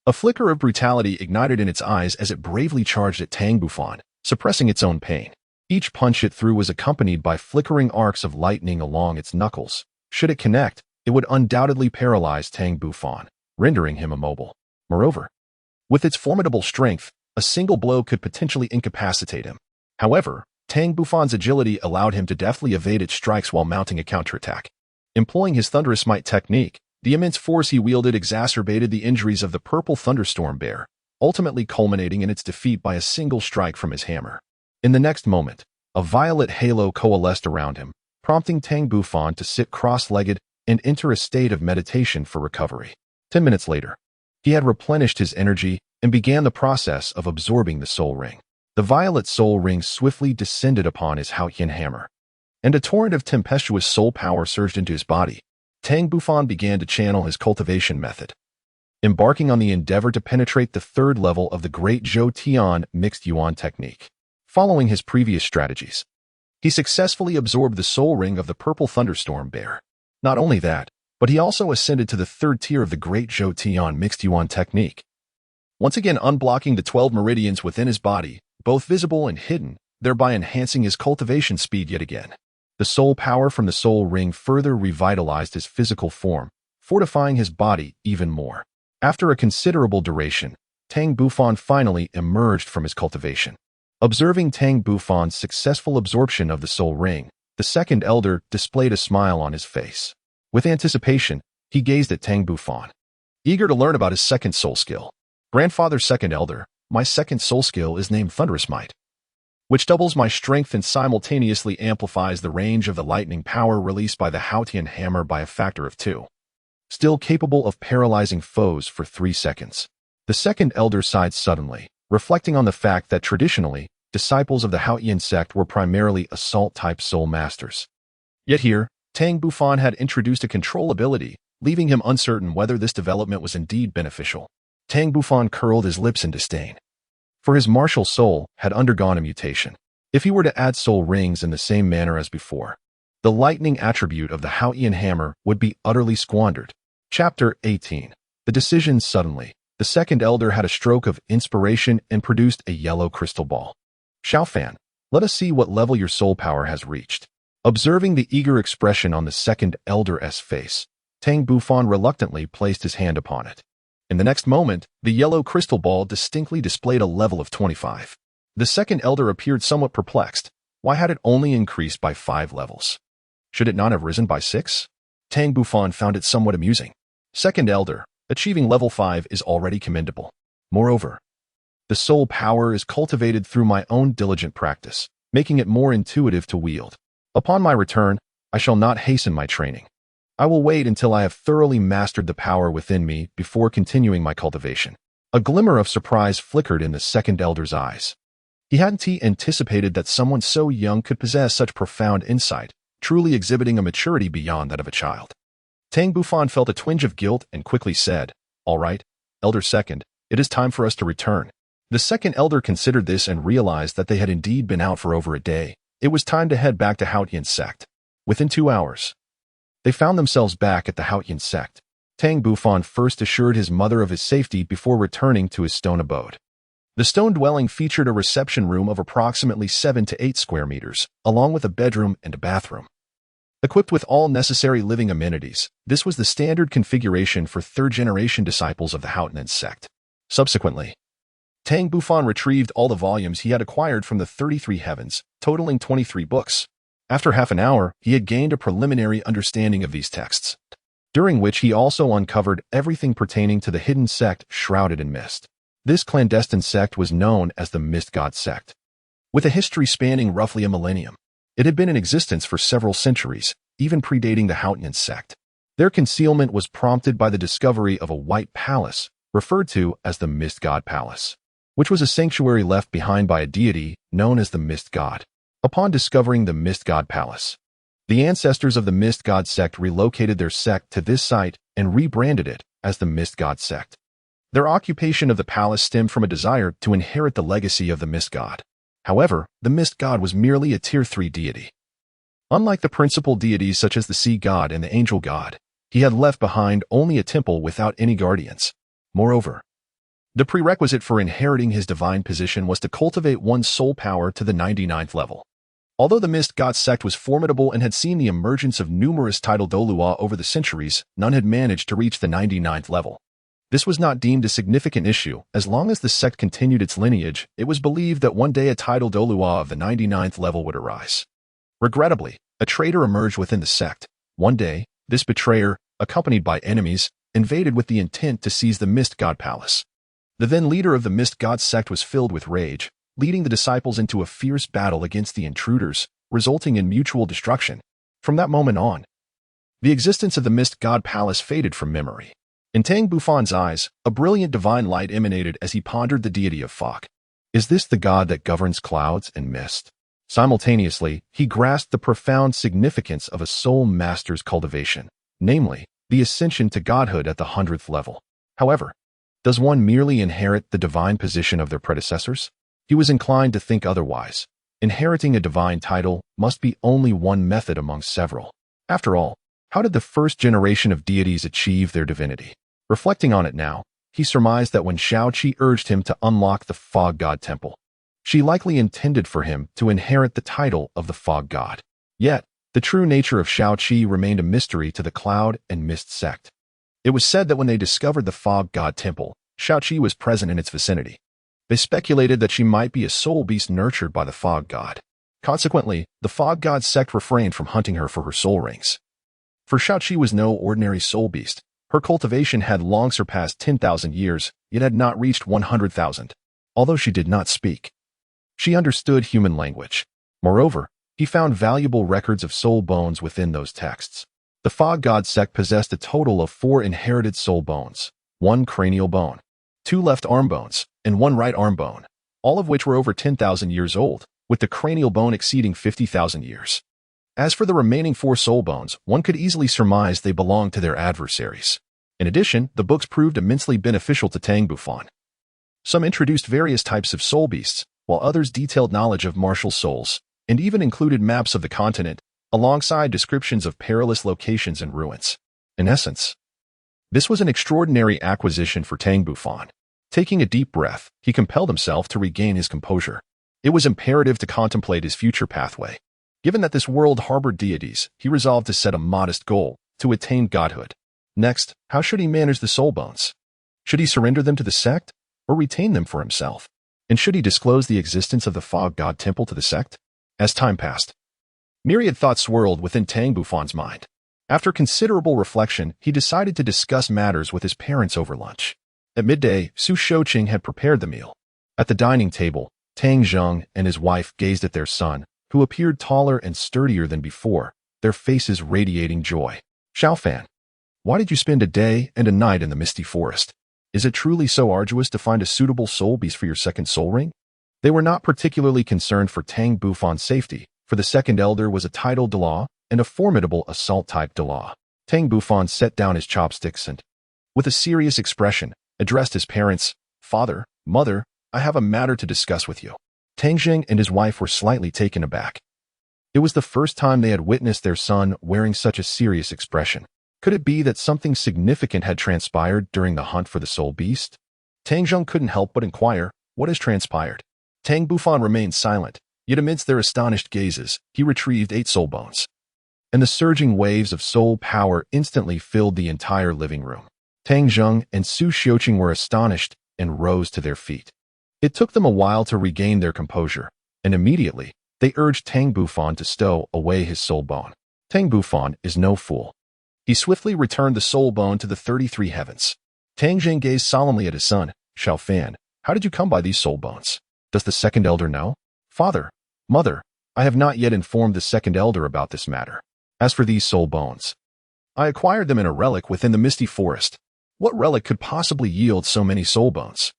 a flicker of brutality ignited in its eyes as it bravely charged at Tang Bufan, suppressing its own pain. Each punch it threw was accompanied by flickering arcs of lightning along its knuckles. Should it connect, it would undoubtedly paralyze Tang Bufan, rendering him immobile. Moreover, with its formidable strength, a single blow could potentially incapacitate him. However, Tang Bufan's agility allowed him to deftly evade its strikes while mounting a counterattack. Employing his thunderous might technique, the immense force he wielded exacerbated the injuries of the purple thunderstorm bear, ultimately culminating in its defeat by a single strike from his hammer. In the next moment, a violet halo coalesced around him, prompting Tang Bufan to sit cross-legged and enter a state of meditation for recovery. 10 minutes later, he had replenished his energy and began the process of absorbing the soul ring. The violet soul ring swiftly descended upon his Haotian hammer, and a torrent of tempestuous soul power surged into his body. Tang Bufan began to channel his cultivation method, embarking on the endeavor to penetrate the third level of the Great Zhou Tian mixed yuan technique. Following his previous strategies, he successfully absorbed the soul ring of the purple thunderstorm bear. Not only that, but he also ascended to the third tier of the Great Zhou Tian mixed yuan technique, once again unblocking the 12 meridians within his body, both visible and hidden, thereby enhancing his cultivation speed yet again. The soul power from the soul ring further revitalized his physical form, fortifying his body even more. After a considerable duration, Tang Bufan finally emerged from his cultivation. Observing Tang Bufan's successful absorption of the soul ring, the second elder displayed a smile on his face. With anticipation, he gazed at Tang Bufan, eager to learn about his second soul skill. Grandfather second elder, my second soul skill is named Thunderous Might, which doubles my strength and simultaneously amplifies the range of the lightning power released by the Haotian hammer by a factor of 2. Still capable of paralyzing foes for 3 seconds. The second elder sighed suddenly, reflecting on the fact that traditionally, disciples of the Haotian Sect were primarily assault-type soul masters. Yet here, Tang Bufan had introduced a control ability, leaving him uncertain whether this development was indeed beneficial. Tang Bufan curled his lips in disdain, for his martial soul had undergone a mutation. If he were to add soul rings in the same manner as before, the lightning attribute of the Haotian hammer would be utterly squandered. Chapter 18. The The decision suddenly. The second elder had a stroke of inspiration and produced a yellow crystal ball. Xiaofan, let us see what level your soul power has reached. Observing the eager expression on the second elder's face, Tang Bufan reluctantly placed his hand upon it. In the next moment, the yellow crystal ball distinctly displayed a level of 25. The second elder appeared somewhat perplexed. Why had it only increased by 5 levels? Should it not have risen by 6? Tang Bufan found it somewhat amusing. Second elder, achieving level 5 is already commendable. Moreover, the soul power is cultivated through my own diligent practice, making it more intuitive to wield. Upon my return, I shall not hasten my training. I will wait until I have thoroughly mastered the power within me before continuing my cultivation. A glimmer of surprise flickered in the second elder's eyes. He hadn't anticipated that someone so young could possess such profound insight, truly exhibiting a maturity beyond that of a child. Tang Bufan felt a twinge of guilt and quickly said, "All right, Elder Second, it is time for us to return." The second elder considered this and realized that they had indeed been out for over a day. It was time to head back to Haotian Sect. Within 2 hours, they found themselves back at the Haotian Sect. Tang Bufan first assured his mother of his safety before returning to his stone abode. The stone dwelling featured a reception room of approximately 7 to 8 square meters, along with a bedroom and a bathroom. Equipped with all necessary living amenities, this was the standard configuration for third-generation disciples of the Haotian Sect. Subsequently, Tang Bufan retrieved all the volumes he had acquired from the 33 heavens, totaling 23 books. After half an hour, he had gained a preliminary understanding of these texts, during which he also uncovered everything pertaining to the hidden sect shrouded in mist. This clandestine sect was known as the Mist God Sect. With a history spanning roughly a millennium, it had been in existence for several centuries, even predating the Haotian Sect. Their concealment was prompted by the discovery of a white palace, referred to as the Mist God Palace, which was a sanctuary left behind by a deity known as the Mist God. Upon discovering the Mist God Palace, the ancestors of the Mist God Sect relocated their sect to this site and rebranded it as the Mist God Sect. Their occupation of the palace stemmed from a desire to inherit the legacy of the Mist God. However, the Mist God was merely a Tier 3 deity. Unlike the principal deities such as the Sea God and the Angel God, he had left behind only a temple without any guardians. Moreover, the prerequisite for inheriting his divine position was to cultivate one's soul power to the 99th level. Although the Mist God Sect was formidable and had seen the emergence of numerous titled Douluo over the centuries, none had managed to reach the 99th level. This was not deemed a significant issue. As long as the sect continued its lineage, it was believed that one day a titled Douluo of the 99th level would arise. Regrettably, a traitor emerged within the sect. One day, this betrayer, accompanied by enemies, invaded with the intent to seize the Mist God Palace. The then leader of the Mist God Sect was filled with rage, leading the disciples into a fierce battle against the intruders, resulting in mutual destruction. From that moment on, the existence of the Mist God Palace faded from memory. In Tang Bufan's eyes, a brilliant divine light emanated as he pondered the deity of fog. Is this the god that governs clouds and mist? Simultaneously, he grasped the profound significance of a Soulmaster's cultivation, namely, the ascension to godhood at the 100th level. However, does one merely inherit the divine position of their predecessors? He was inclined to think otherwise. Inheriting a divine title must be only one method among several. After all, how did the first generation of deities achieve their divinity? Reflecting on it now, he surmised that when Shaoqi urged him to unlock the Fog God Temple, she likely intended for him to inherit the title of the Fog God. Yet, the true nature of Shaoqi remained a mystery to the Cloud and Mist sect. It was said that when they discovered the Fog God Temple, Shaoqi was present in its vicinity. They speculated that she might be a soul beast nurtured by the Fog God. Consequently, the Fog God sect refrained from hunting her for her soul rings. For Shaoqi was no ordinary soul beast. Her cultivation had long surpassed 10,000 years, yet had not reached 100,000. Although she did not speak, she understood human language. Moreover, he found valuable records of soul bones within those texts. The Fog God sect possessed a total of 4 inherited soul bones, 1 cranial bone, 2 left arm bones, and 1 right arm bone, all of which were over 10,000 years old, with the cranial bone exceeding 50,000 years. As for the remaining 4 soul bones, one could easily surmise they belonged to their adversaries. In addition, the books proved immensely beneficial to Tang Bufan. Some introduced various types of soul beasts, while others detailed knowledge of martial souls, and even included maps of the continent, alongside descriptions of perilous locations and ruins. In essence, This was an extraordinary acquisition for Tang Bufan. Taking a deep breath, he compelled himself to regain his composure. It was imperative to contemplate his future pathway. Given that this world harbored deities, he resolved to set a modest goal, to attain godhood. Next, how should he manage the soul bones? Should he surrender them to the sect, or retain them for himself? And should he disclose the existence of the Fog God Temple to the sect? As time passed, myriad thoughts swirled within Tang Bufan's mind. After considerable reflection, he decided to discuss matters with his parents over lunch. At midday, Su Shouqing had prepared the meal. At the dining table, Tang Zheng and his wife gazed at their son, who appeared taller and sturdier than before, their faces radiating joy. Xiaofan, why did you spend a day and a night in the misty forest? Is it truly so arduous to find a suitable soul beast for your second soul ring? They were not particularly concerned for Tang Bufan's safety, for the second elder was a titled Douluo and a formidable assault-type Douluo. Tang Bufan set down his chopsticks and, with a serious expression, addressed his parents. Father, mother, I have a matter to discuss with you. Tang Zheng and his wife were slightly taken aback. It was the first time they had witnessed their son wearing such a serious expression. Could it be that something significant had transpired during the hunt for the soul beast? Tang Zheng couldn't help but inquire, what has transpired? Tang Bufan remained silent, yet amidst their astonished gazes, he retrieved 8 soul bones. And the surging waves of soul power instantly filled the entire living room. Tang Zheng and Su Shouqing were astonished and rose to their feet. It took them a while to regain their composure, and immediately, they urged Tang Bufan to stow away his soul bone. Tang Bufan is no fool. He swiftly returned the soul bone to the 33 heavens. Tang Zheng gazed solemnly at his son. Xiaofan, how did you come by these soul bones? Does the second elder know? Father, mother, I have not yet informed the second elder about this matter. As for these soul bones, I acquired them in a relic within the misty forest. What relic could possibly yield so many soul bones?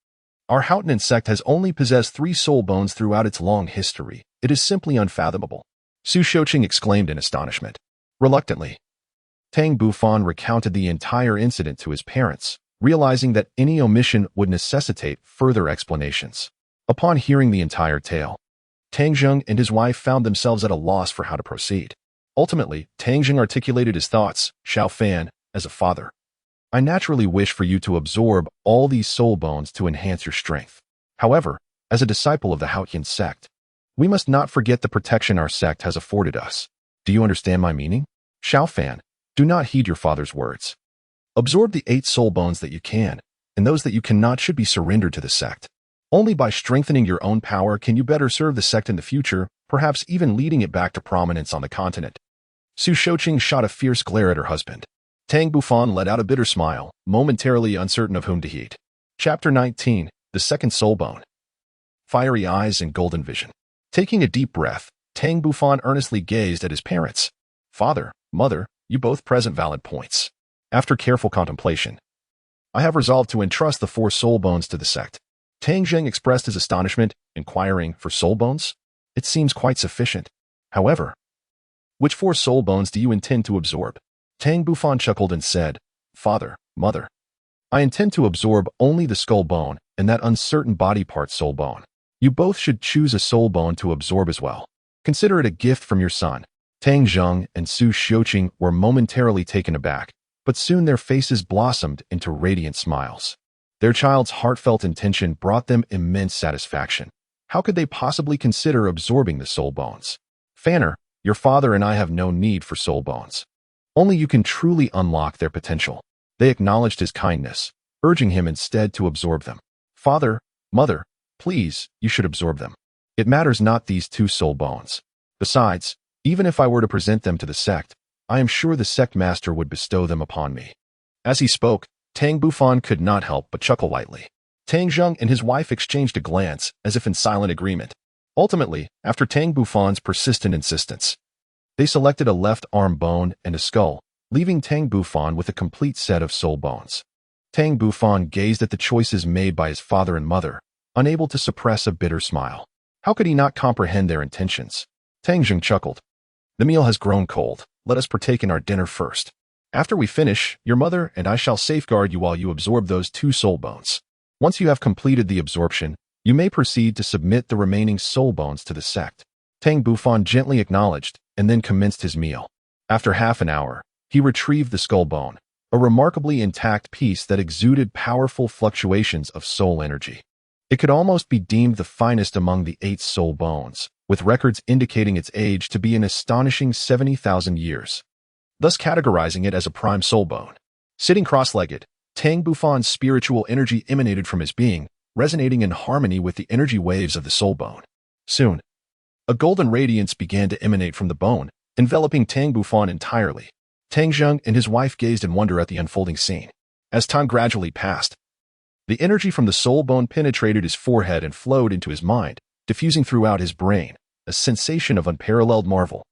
Our Haotian Sect has only possessed 3 soul bones throughout its long history. It is simply unfathomable. Su Shouqing exclaimed in astonishment. Reluctantly, Tang Bufan recounted the entire incident to his parents, realizing that any omission would necessitate further explanations. Upon hearing the entire tale, Tang Zheng and his wife found themselves at a loss for how to proceed. Ultimately, Tang Zheng articulated his thoughts. Xiaofan, as a father, I naturally wish for you to absorb all these soul bones to enhance your strength. However, as a disciple of the Haotian Sect, we must not forget the protection our sect has afforded us. Do you understand my meaning? Xiaofan, do not heed your father's words. Absorb the 8 soul bones that you can, and those that you cannot should be surrendered to the sect. Only by strengthening your own power can you better serve the sect in the future, perhaps even leading it back to prominence on the continent. Su Shouqing shot a fierce glare at her husband. Tang Bufan let out a bitter smile, momentarily uncertain of whom to heed. Chapter 19, The Second Soul Bone. Fiery eyes and golden vision. Taking a deep breath, Tang Bufan earnestly gazed at his parents. Father, mother, you both present valid points. After careful contemplation, I have resolved to entrust the 4 soul bones to the sect. Tang Zheng expressed his astonishment, inquiring, for soul bones? It seems quite sufficient. However, which 4 soul bones do you intend to absorb? Tang Bufan chuckled and said, Father, mother, I intend to absorb only the skull bone and that uncertain body part soul bone. You both should choose a soul bone to absorb as well. Consider it a gift from your son. Tang Zheng and Su Shouqing were momentarily taken aback, but soon their faces blossomed into radiant smiles. Their child's heartfelt intention brought them immense satisfaction. How could they possibly consider absorbing the soul bones? Fanner, your father and I have no need for soul bones. Only you can truly unlock their potential. They acknowledged his kindness, urging him instead to absorb them. Father, mother, please, you should absorb them. It matters not these 2 soul bones. Besides, even if I were to present them to the sect, I am sure the sect master would bestow them upon me. As he spoke, Tang Bufan could not help but chuckle lightly. Tang Zheng and his wife exchanged a glance, as if in silent agreement. Ultimately, after Tang Bufan's persistent insistence, they selected a left arm bone and a skull, leaving Tang Bufan with a complete set of soul bones. Tang Bufan gazed at the choices made by his father and mother, unable to suppress a bitter smile. How could he not comprehend their intentions? Tang Zheng chuckled. The meal has grown cold. Let us partake in our dinner first. After we finish, your mother and I shall safeguard you while you absorb those 2 soul bones. Once you have completed the absorption, you may proceed to submit the remaining soul bones to the sect. Tang Bufan gently acknowledged, and then commenced his meal. After half an hour, he retrieved the skull bone, a remarkably intact piece that exuded powerful fluctuations of soul energy. It could almost be deemed the finest among the 8 soul bones, with records indicating its age to be an astonishing 70,000 years, thus categorizing it as a prime soul bone. Sitting cross-legged, Tang Bufan's spiritual energy emanated from his being, resonating in harmony with the energy waves of the soul bone. Soon, a golden radiance began to emanate from the bone, enveloping Tang Bufan entirely. Tang Zheng and his wife gazed in wonder at the unfolding scene. As time gradually passed, the energy from the soul bone penetrated his forehead and flowed into his mind, diffusing throughout his brain, a sensation of unparalleled marvel.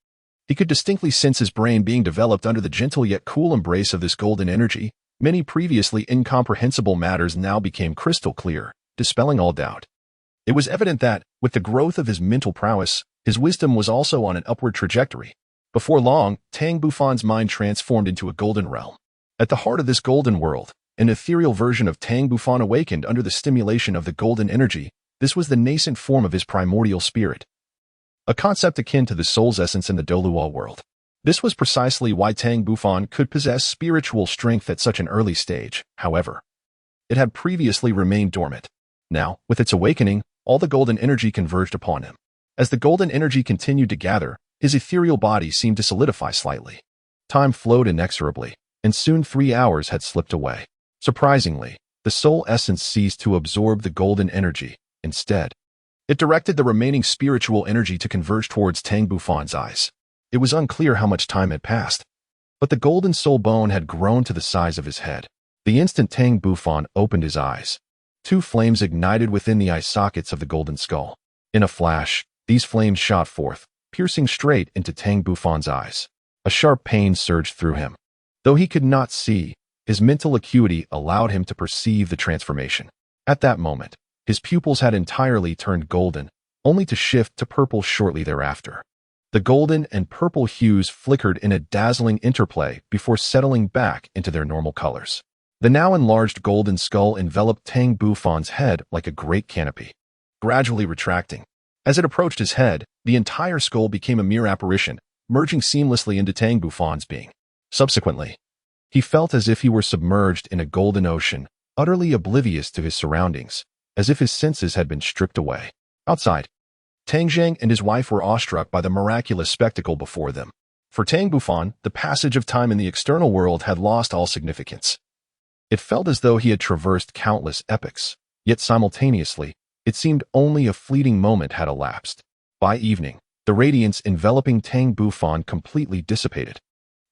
He could distinctly sense his brain being developed under the gentle yet cool embrace of this golden energy. Many previously incomprehensible matters now became crystal clear, dispelling all doubt. It was evident that, with the growth of his mental prowess, his wisdom was also on an upward trajectory. Before long, Tang Bufan's mind transformed into a golden realm. At the heart of this golden world, an ethereal version of Tang Bufan awakened under the stimulation of the golden energy. This was the nascent form of his primordial spirit, a concept akin to the soul's essence in the Douluo world. This was precisely why Tang Bufan could possess spiritual strength at such an early stage. However, it had previously remained dormant. Now, with its awakening, all the golden energy converged upon him. As the golden energy continued to gather, his ethereal body seemed to solidify slightly. Time flowed inexorably, and soon 3 hours had slipped away. Surprisingly, the soul essence ceased to absorb the golden energy. Instead, it directed the remaining spiritual energy to converge towards Tang Bufan's eyes. It was unclear how much time had passed, but the golden soul bone had grown to the size of his head. The instant Tang Bufan opened his eyes, 2 flames ignited within the eye sockets of the golden skull. In a flash, these flames shot forth, piercing straight into Tang Bufan's eyes. A sharp pain surged through him. Though he could not see, his mental acuity allowed him to perceive the transformation. At that moment, his pupils had entirely turned golden, only to shift to purple shortly thereafter. The golden and purple hues flickered in a dazzling interplay before settling back into their normal colors. The now enlarged golden skull enveloped Tang Bufan's head like a great canopy, gradually retracting. As it approached his head, the entire skull became a mere apparition, merging seamlessly into Tang Bufan's being. Subsequently, he felt as if he were submerged in a golden ocean, utterly oblivious to his surroundings, as if his senses had been stripped away. Outside, Tang Zheng and his wife were awestruck by the miraculous spectacle before them. For Tang Bufan, the passage of time in the external world had lost all significance. It felt as though he had traversed countless epochs, yet simultaneously, it seemed only a fleeting moment had elapsed. By evening, the radiance enveloping Tang Bufan completely dissipated,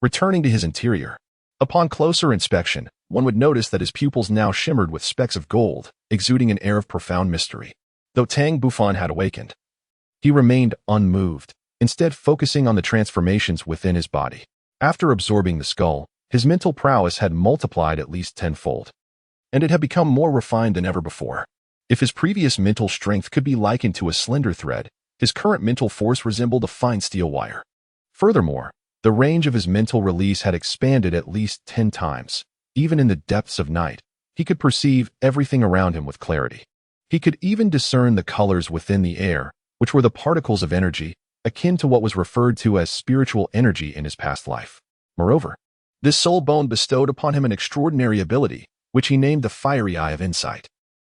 returning to his interior. Upon closer inspection, one would notice that his pupils now shimmered with specks of gold, exuding an air of profound mystery. Though Tang Bufan had awakened, he remained unmoved, instead focusing on the transformations within his body. After absorbing the skull, his mental prowess had multiplied at least tenfold, and it had become more refined than ever before. If his previous mental strength could be likened to a slender thread, his current mental force resembled a fine steel wire. Furthermore, the range of his mental release had expanded at least 10 times. Even in the depths of night, he could perceive everything around him with clarity. He could even discern the colors within the air, which were the particles of energy, akin to what was referred to as spiritual energy in his past life. Moreover, this soul bone bestowed upon him an extraordinary ability, which he named the fiery eye of insight.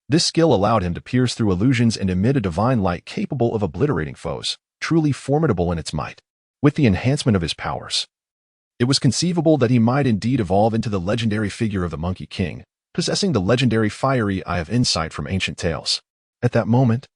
This skill allowed him to pierce through illusions and emit a divine light capable of obliterating foes, truly formidable in its might. With the enhancement of his powers, it was conceivable that he might indeed evolve into the legendary figure of the Monkey King, possessing the legendary fiery eye of insight from ancient tales. At that moment,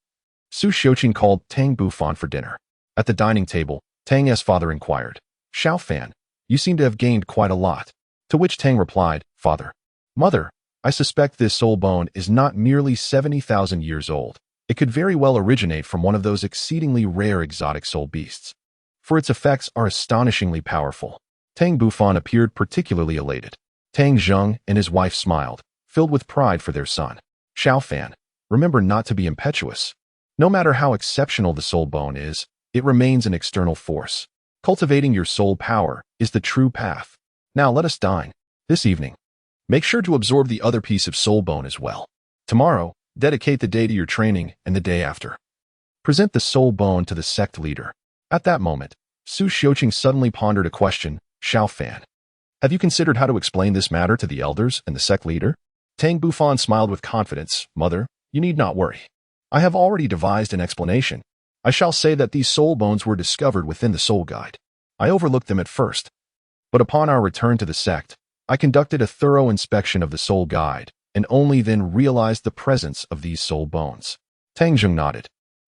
Su Xiuqing called Tang Bufan for dinner. At the dining table, Tang's father inquired, "Xiao Fan, you seem to have gained quite a lot." To which Tang replied, "Father, Mother, I suspect this soul bone is not merely 70,000 years old. It could very well originate from one of those exceedingly rare exotic soul beasts, for its effects are astonishingly powerful." Tang Bufan appeared particularly elated. Tang Zheng and his wife smiled, filled with pride for their son. "Xiao Fan, remember not to be impetuous. No matter how exceptional the soul bone is, it remains an external force. Cultivating your soul power is the true path. Now let us dine. This evening, make sure to absorb the other piece of soul bone as well. Tomorrow, dedicate the day to your training, and the day after, present the soul bone to the sect leader." At that moment, Su Xiuqing suddenly pondered a question. "Xiao Fan, Have you considered how to explain this matter to the elders and the sect leader? Tang Bufan smiled with confidence. Mother, you need not worry. I have already devised an explanation. I shall say that these soul bones were discovered within the soul guide. I overlooked them at first, but upon our return to the sect, I conducted a thorough inspection of the soul guide, and only then realized the presence of these soul bones. Tang Zheng nodded,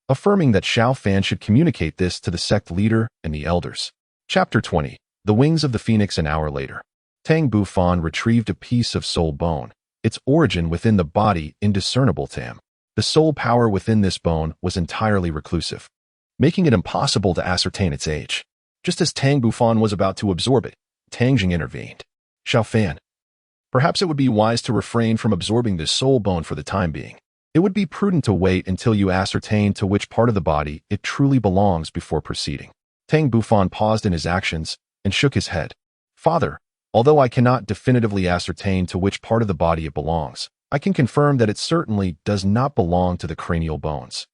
affirming that Xiao Fan should communicate this to the sect leader and the elders. Chapter 20. The Wings of the Phoenix. An hour later, Tang Bufan retrieved a piece of soul bone, its origin within the body indiscernible to him. The soul power within this bone was entirely reclusive, making it impossible to ascertain its age. Just as Tang Bufan was about to absorb it, Tang Jing intervened. Xiao Fan, perhaps it would be wise to refrain from absorbing this soul bone for the time being. It would be prudent to wait until you ascertain to which part of the body it truly belongs before proceeding. Tang Bufan paused in his actions and shook his head. Father, although I cannot definitively ascertain to which part of the body it belongs, I can confirm that it certainly does not belong to the cranial bones.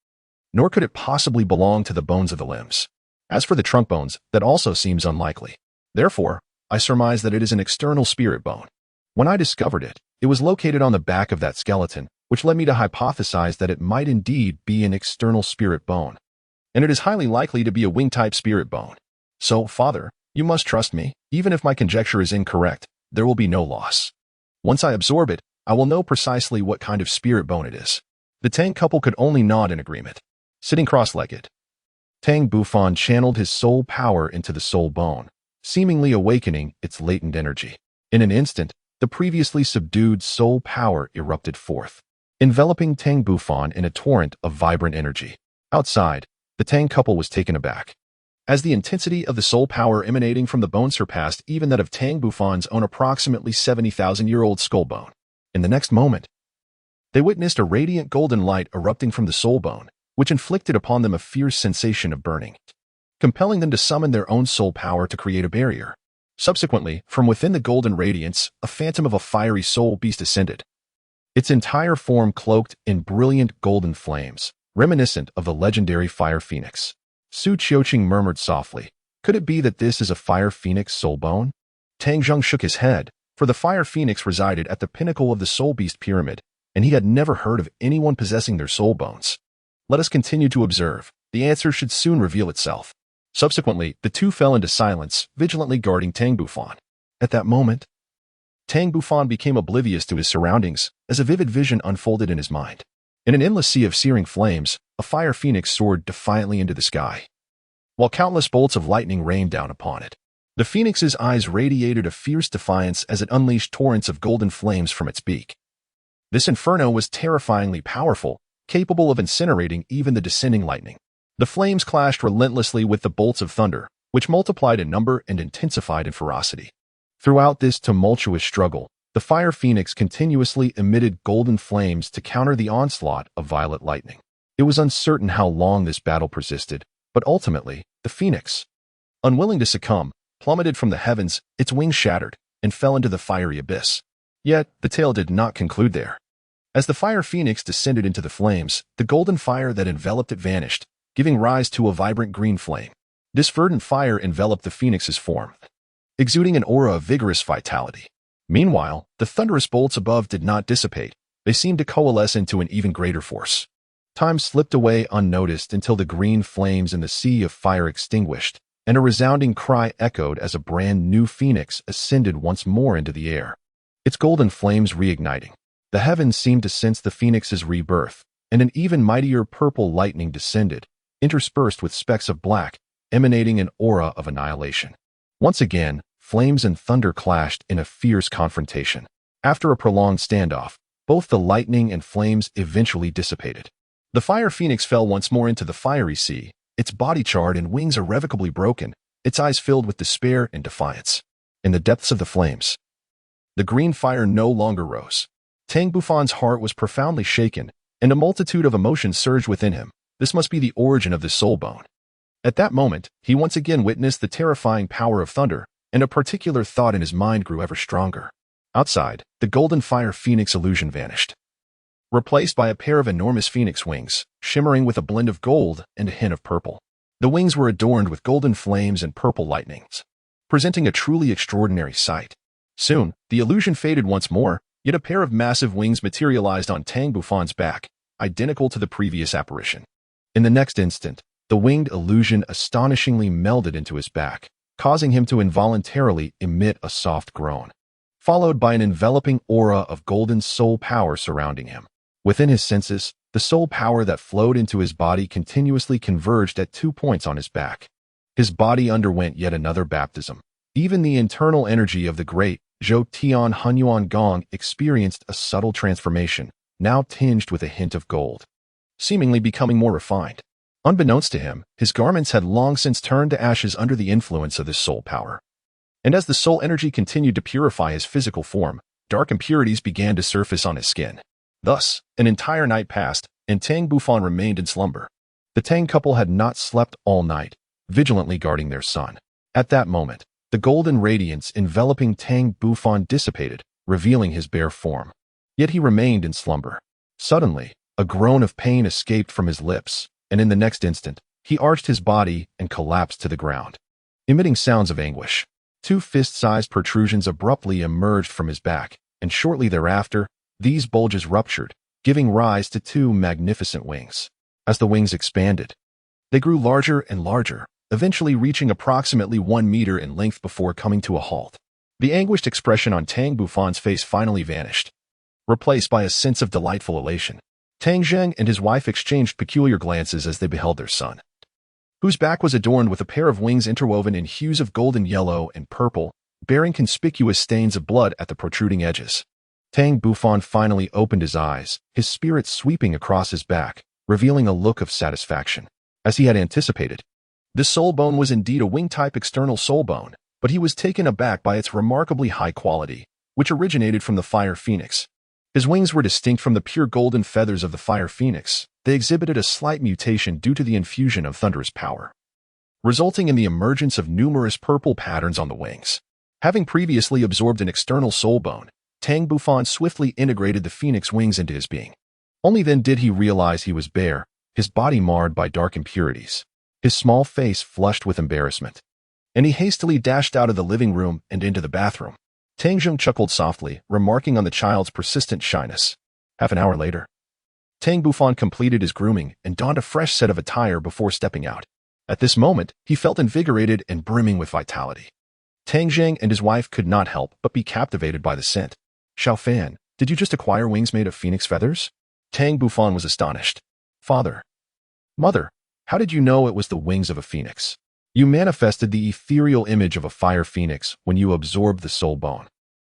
Nor could it possibly belong to the bones of the limbs. As for the trunk bones, that also seems unlikely. Therefore, I surmise that it is an external spirit bone. When I discovered it, it was located on the back of that skeleton, which led me to hypothesize that it might indeed be an external spirit bone. And it is highly likely to be a wing-type spirit bone. So, Father, you must trust me. Even if my conjecture is incorrect, there will be no loss. Once I absorb it, I will know precisely what kind of spirit bone it is. The Tang couple could only nod in agreement. Sitting cross-legged, Tang Bufan channeled his soul power into the soul bone, seemingly awakening its latent energy. In an instant, the previously subdued soul power erupted forth, enveloping Tang Bufan in a torrent of vibrant energy. Outside, the Tang couple was taken aback, as the intensity of the soul power emanating from the bone surpassed even that of Tang Bufan's own approximately 70,000-year-old skull bone. In the next moment, they witnessed a radiant golden light erupting from the soul bone, which inflicted upon them a fierce sensation of burning, compelling them to summon their own soul power to create a barrier. Subsequently, from within the golden radiance, a phantom of a fiery soul beast ascended, its entire form cloaked in brilliant golden flames, reminiscent of the legendary fire phoenix. Su Qiuqing murmured softly, could it be that this is a fire phoenix soul bone? Tang Zheng shook his head, for the fire phoenix resided at the pinnacle of the soul beast pyramid, and he had never heard of anyone possessing their soul bones. Let us continue to observe. The answer should soon reveal itself. Subsequently, the two fell into silence, vigilantly guarding Tang Bufan. At that moment, Tang Bufan became oblivious to his surroundings as a vivid vision unfolded in his mind. In an endless sea of searing flames, a fire phoenix soared defiantly into the sky, while countless bolts of lightning rained down upon it. The phoenix's eyes radiated a fierce defiance as it unleashed torrents of golden flames from its beak. This inferno was terrifyingly powerful, capable of incinerating even the descending lightning. The flames clashed relentlessly with the bolts of thunder, which multiplied in number and intensified in ferocity. Throughout this tumultuous struggle, the fire phoenix continuously emitted golden flames to counter the onslaught of violet lightning. It was uncertain how long this battle persisted, but ultimately, the phoenix, unwilling to succumb, plummeted from the heavens, its wings shattered, and fell into the fiery abyss. Yet, the tale did not conclude there. As the fire phoenix descended into the flames, the golden fire that enveloped it vanished, giving rise to a vibrant green flame. This verdant fire enveloped the phoenix's form, exuding an aura of vigorous vitality. Meanwhile, the thunderous bolts above did not dissipate. They seemed to coalesce into an even greater force. Time slipped away unnoticed until the green flames in the sea of fire extinguished, and a resounding cry echoed as a brand new phoenix ascended once more into the air, its golden flames reigniting. The heavens seemed to sense the phoenix's rebirth, and an even mightier purple lightning descended, interspersed with specks of black, emanating an aura of annihilation. Once again, flames and thunder clashed in a fierce confrontation. After a prolonged standoff, both the lightning and flames eventually dissipated. The fire phoenix fell once more into the fiery sea, its body charred and wings irrevocably broken, its eyes filled with despair and defiance. In the depths of the flames, the green fire no longer rose. Tang Bufan's heart was profoundly shaken, and a multitude of emotions surged within him. This must be the origin of the soul bone. At that moment, he once again witnessed the terrifying power of thunder, and a particular thought in his mind grew ever stronger. Outside, the golden fire phoenix illusion vanished, replaced by a pair of enormous phoenix wings, shimmering with a blend of gold and a hint of purple. The wings were adorned with golden flames and purple lightnings, presenting a truly extraordinary sight. Soon, the illusion faded once more, yet a pair of massive wings materialized on Tang Bufan's back, identical to the previous apparition. In the next instant, the winged illusion astonishingly melded into his back, causing him to involuntarily emit a soft groan, followed by an enveloping aura of golden soul power surrounding him. Within his senses, the soul power that flowed into his body continuously converged at 2 points on his back. His body underwent yet another baptism. Even the internal energy of the great Zhou Tian Hunyuan Gong experienced a subtle transformation, now tinged with a hint of gold, seemingly becoming more refined. Unbeknownst to him, his garments had long since turned to ashes under the influence of this soul power. And as the soul energy continued to purify his physical form, dark impurities began to surface on his skin. Thus, an entire night passed, and Tang Bufan remained in slumber. The Tang couple had not slept all night, vigilantly guarding their son. At that moment, the golden radiance enveloping Tang Bufan dissipated, revealing his bare form. Yet he remained in slumber. Suddenly, a groan of pain escaped from his lips, and in the next instant, he arched his body and collapsed to the ground, emitting sounds of anguish. 2 fist-sized protrusions abruptly emerged from his back, and shortly thereafter, these bulges ruptured, giving rise to 2 magnificent wings. As the wings expanded, they grew larger and larger, eventually reaching approximately 1 meter in length before coming to a halt. The anguished expression on Tang Bufan's face finally vanished, replaced by a sense of delightful elation. Tang Zheng and his wife exchanged peculiar glances as they beheld their son, whose back was adorned with a pair of wings interwoven in hues of golden yellow and purple, bearing conspicuous stains of blood at the protruding edges. Tang Bufan finally opened his eyes, his spirit sweeping across his back, revealing a look of satisfaction. As he had anticipated, this soul bone was indeed a wing-type external soul bone, but he was taken aback by its remarkably high quality, which originated from the fire phoenix. His wings were distinct from the pure golden feathers of the fire phoenix. They exhibited a slight mutation due to the infusion of thunderous power, resulting in the emergence of numerous purple patterns on the wings. Having previously absorbed an external soul bone, Tang Bufan swiftly integrated the phoenix wings into his being. Only then did he realize he was bare, his body marred by dark impurities, his small face flushed with embarrassment, and he hastily dashed out of the living room and into the bathroom. Tang Zheng chuckled softly, remarking on the child's persistent shyness. Half an hour later, Tang Bufan completed his grooming and donned a fresh set of attire before stepping out. At this moment, he felt invigorated and brimming with vitality. Tang Zheng and his wife could not help but be captivated by the scent. Xiao Fan, did you just acquire wings made of phoenix feathers? Tang Bufan was astonished. Father, Mother, how did you know it was the wings of a phoenix? You manifested the ethereal image of a fire phoenix when you absorbed the soul bone,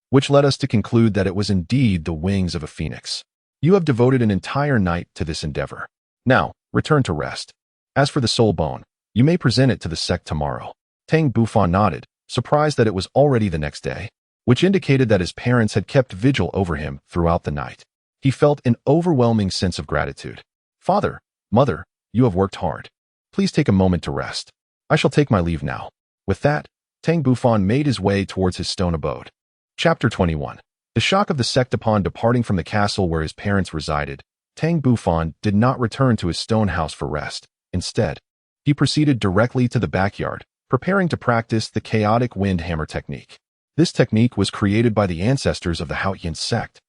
which led us to conclude that it was indeed the wings of a phoenix. You have devoted an entire night to this endeavor. Now, return to rest. As for the soul bone, you may present it to the sect tomorrow. Tang Bufan nodded, surprised that it was already the next day, which indicated that his parents had kept vigil over him throughout the night. He felt an overwhelming sense of gratitude. Father, Mother, you have worked hard. Please take a moment to rest. I shall take my leave now. With that, Tang Bufan made his way towards his stone abode. Chapter 21. The shock of the sect upon departing from the castle where his parents resided, Tang Bufan did not return to his stone house for rest. Instead, he proceeded directly to the backyard, preparing to practice the chaotic wind hammer technique. This technique was created by the ancestors of the Haotian Sect,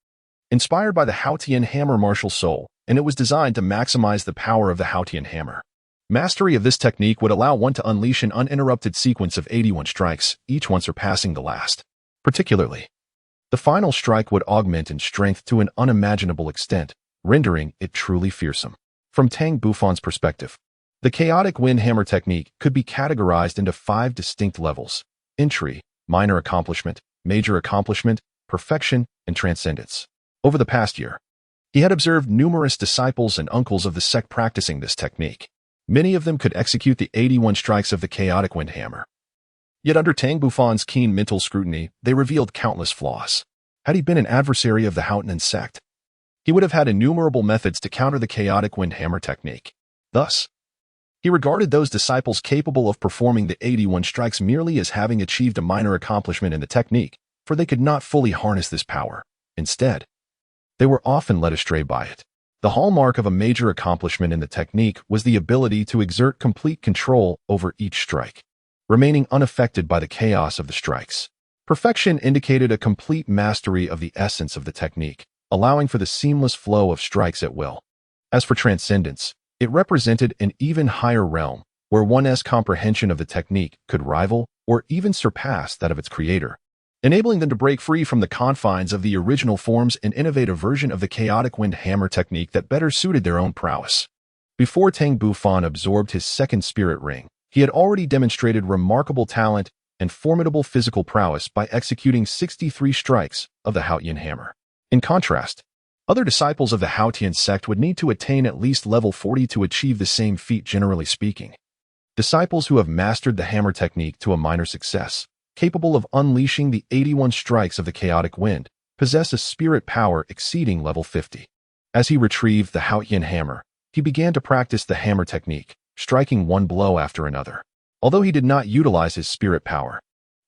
inspired by the Haotian hammer martial soul, and it was designed to maximize the power of the Haotian hammer. Mastery of this technique would allow one to unleash an uninterrupted sequence of 81 strikes, each one surpassing the last. Particularly, the final strike would augment in strength to an unimaginable extent, rendering it truly fearsome. From Tang Bufan's perspective, the chaotic wind hammer technique could be categorized into 5 distinct levels: entry, minor accomplishment, major accomplishment, perfection, and transcendence. Over the past year, he had observed numerous disciples and uncles of the sect practicing this technique. Many of them could execute the 81 strikes of the chaotic wind hammer. Yet under Tang Bufan's keen mental scrutiny, they revealed countless flaws. Had he been an adversary of the Haotian Sect, he would have had innumerable methods to counter the chaotic wind hammer technique. Thus, he regarded those disciples capable of performing the 81 strikes merely as having achieved a minor accomplishment in the technique, for they could not fully harness this power. Instead, they were often led astray by it. The hallmark of a major accomplishment in the technique was the ability to exert complete control over each strike, remaining unaffected by the chaos of the strikes. Perfection indicated a complete mastery of the essence of the technique, allowing for the seamless flow of strikes at will. As for transcendence, it represented an even higher realm, where one's comprehension of the technique could rival or even surpass that of its creator, enabling them to break free from the confines of the original forms and innovate a version of the chaotic wind hammer technique that better suited their own prowess. Before Tang Bufan absorbed his second spirit ring, he had already demonstrated remarkable talent and formidable physical prowess by executing 63 strikes of the Haotian hammer. In contrast, other disciples of the Haotian Sect would need to attain at least level 40 to achieve the same feat, generally speaking. Disciples who have mastered the hammer technique to a minor success, capable of unleashing the 81 strikes of the chaotic wind, possess a spirit power exceeding level 50. As he retrieved the Haotian hammer, he began to practice the hammer technique, striking one blow after another. Although he did not utilize his spirit power,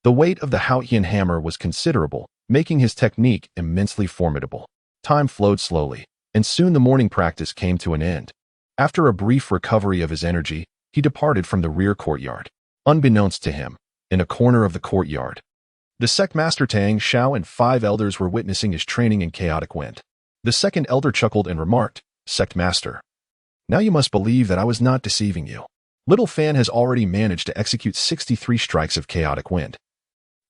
the weight of the Haotian hammer was considerable, making his technique immensely formidable. Time flowed slowly, and soon the morning practice came to an end. After a brief recovery of his energy, he departed from the rear courtyard. Unbeknownst to him, in a corner of the courtyard, the sect master Tang Xiao and 5 elders were witnessing his training in chaotic wind. The second elder chuckled and remarked, "Sect master, now you must believe that I was not deceiving you. Little Fan has already managed to execute 63 strikes of chaotic wind,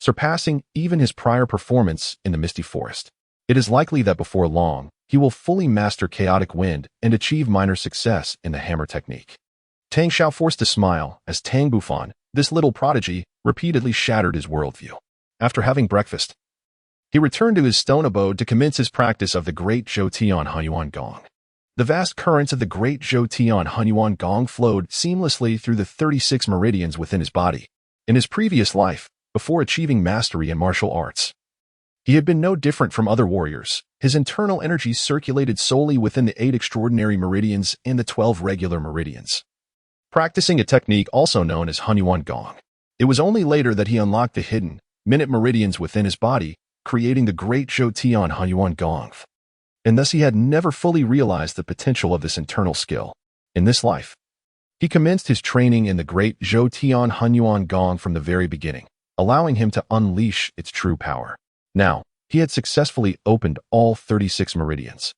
surpassing even his prior performance in the Misty Forest. It is likely that before long, he will fully master chaotic wind and achieve minor success in the hammer technique." Tang Xiao forced a smile as Tang Bufan, this little prodigy, repeatedly shattered his worldview. After having breakfast, he returned to his stone abode to commence his practice of the Great Zhou Hunyuan Gong. The vast currents of the Great Zhou Hunyuan Gong flowed seamlessly through the 36 meridians within his body. In his previous life, before achieving mastery in martial arts, he had been no different from other warriors. His internal energy circulated solely within the 8 extraordinary meridians and the 12 regular meridians, practicing a technique also known as Hunyuan Gong. It was only later that he unlocked the hidden, minute meridians within his body, creating the Great Zhou Hunyuan Gong. And thus he had never fully realized the potential of this internal skill. In this life, he commenced his training in the Great Zhou Hunyuan Gong from the very beginning, allowing him to unleash its true power. Now, he had successfully opened all 36 meridians.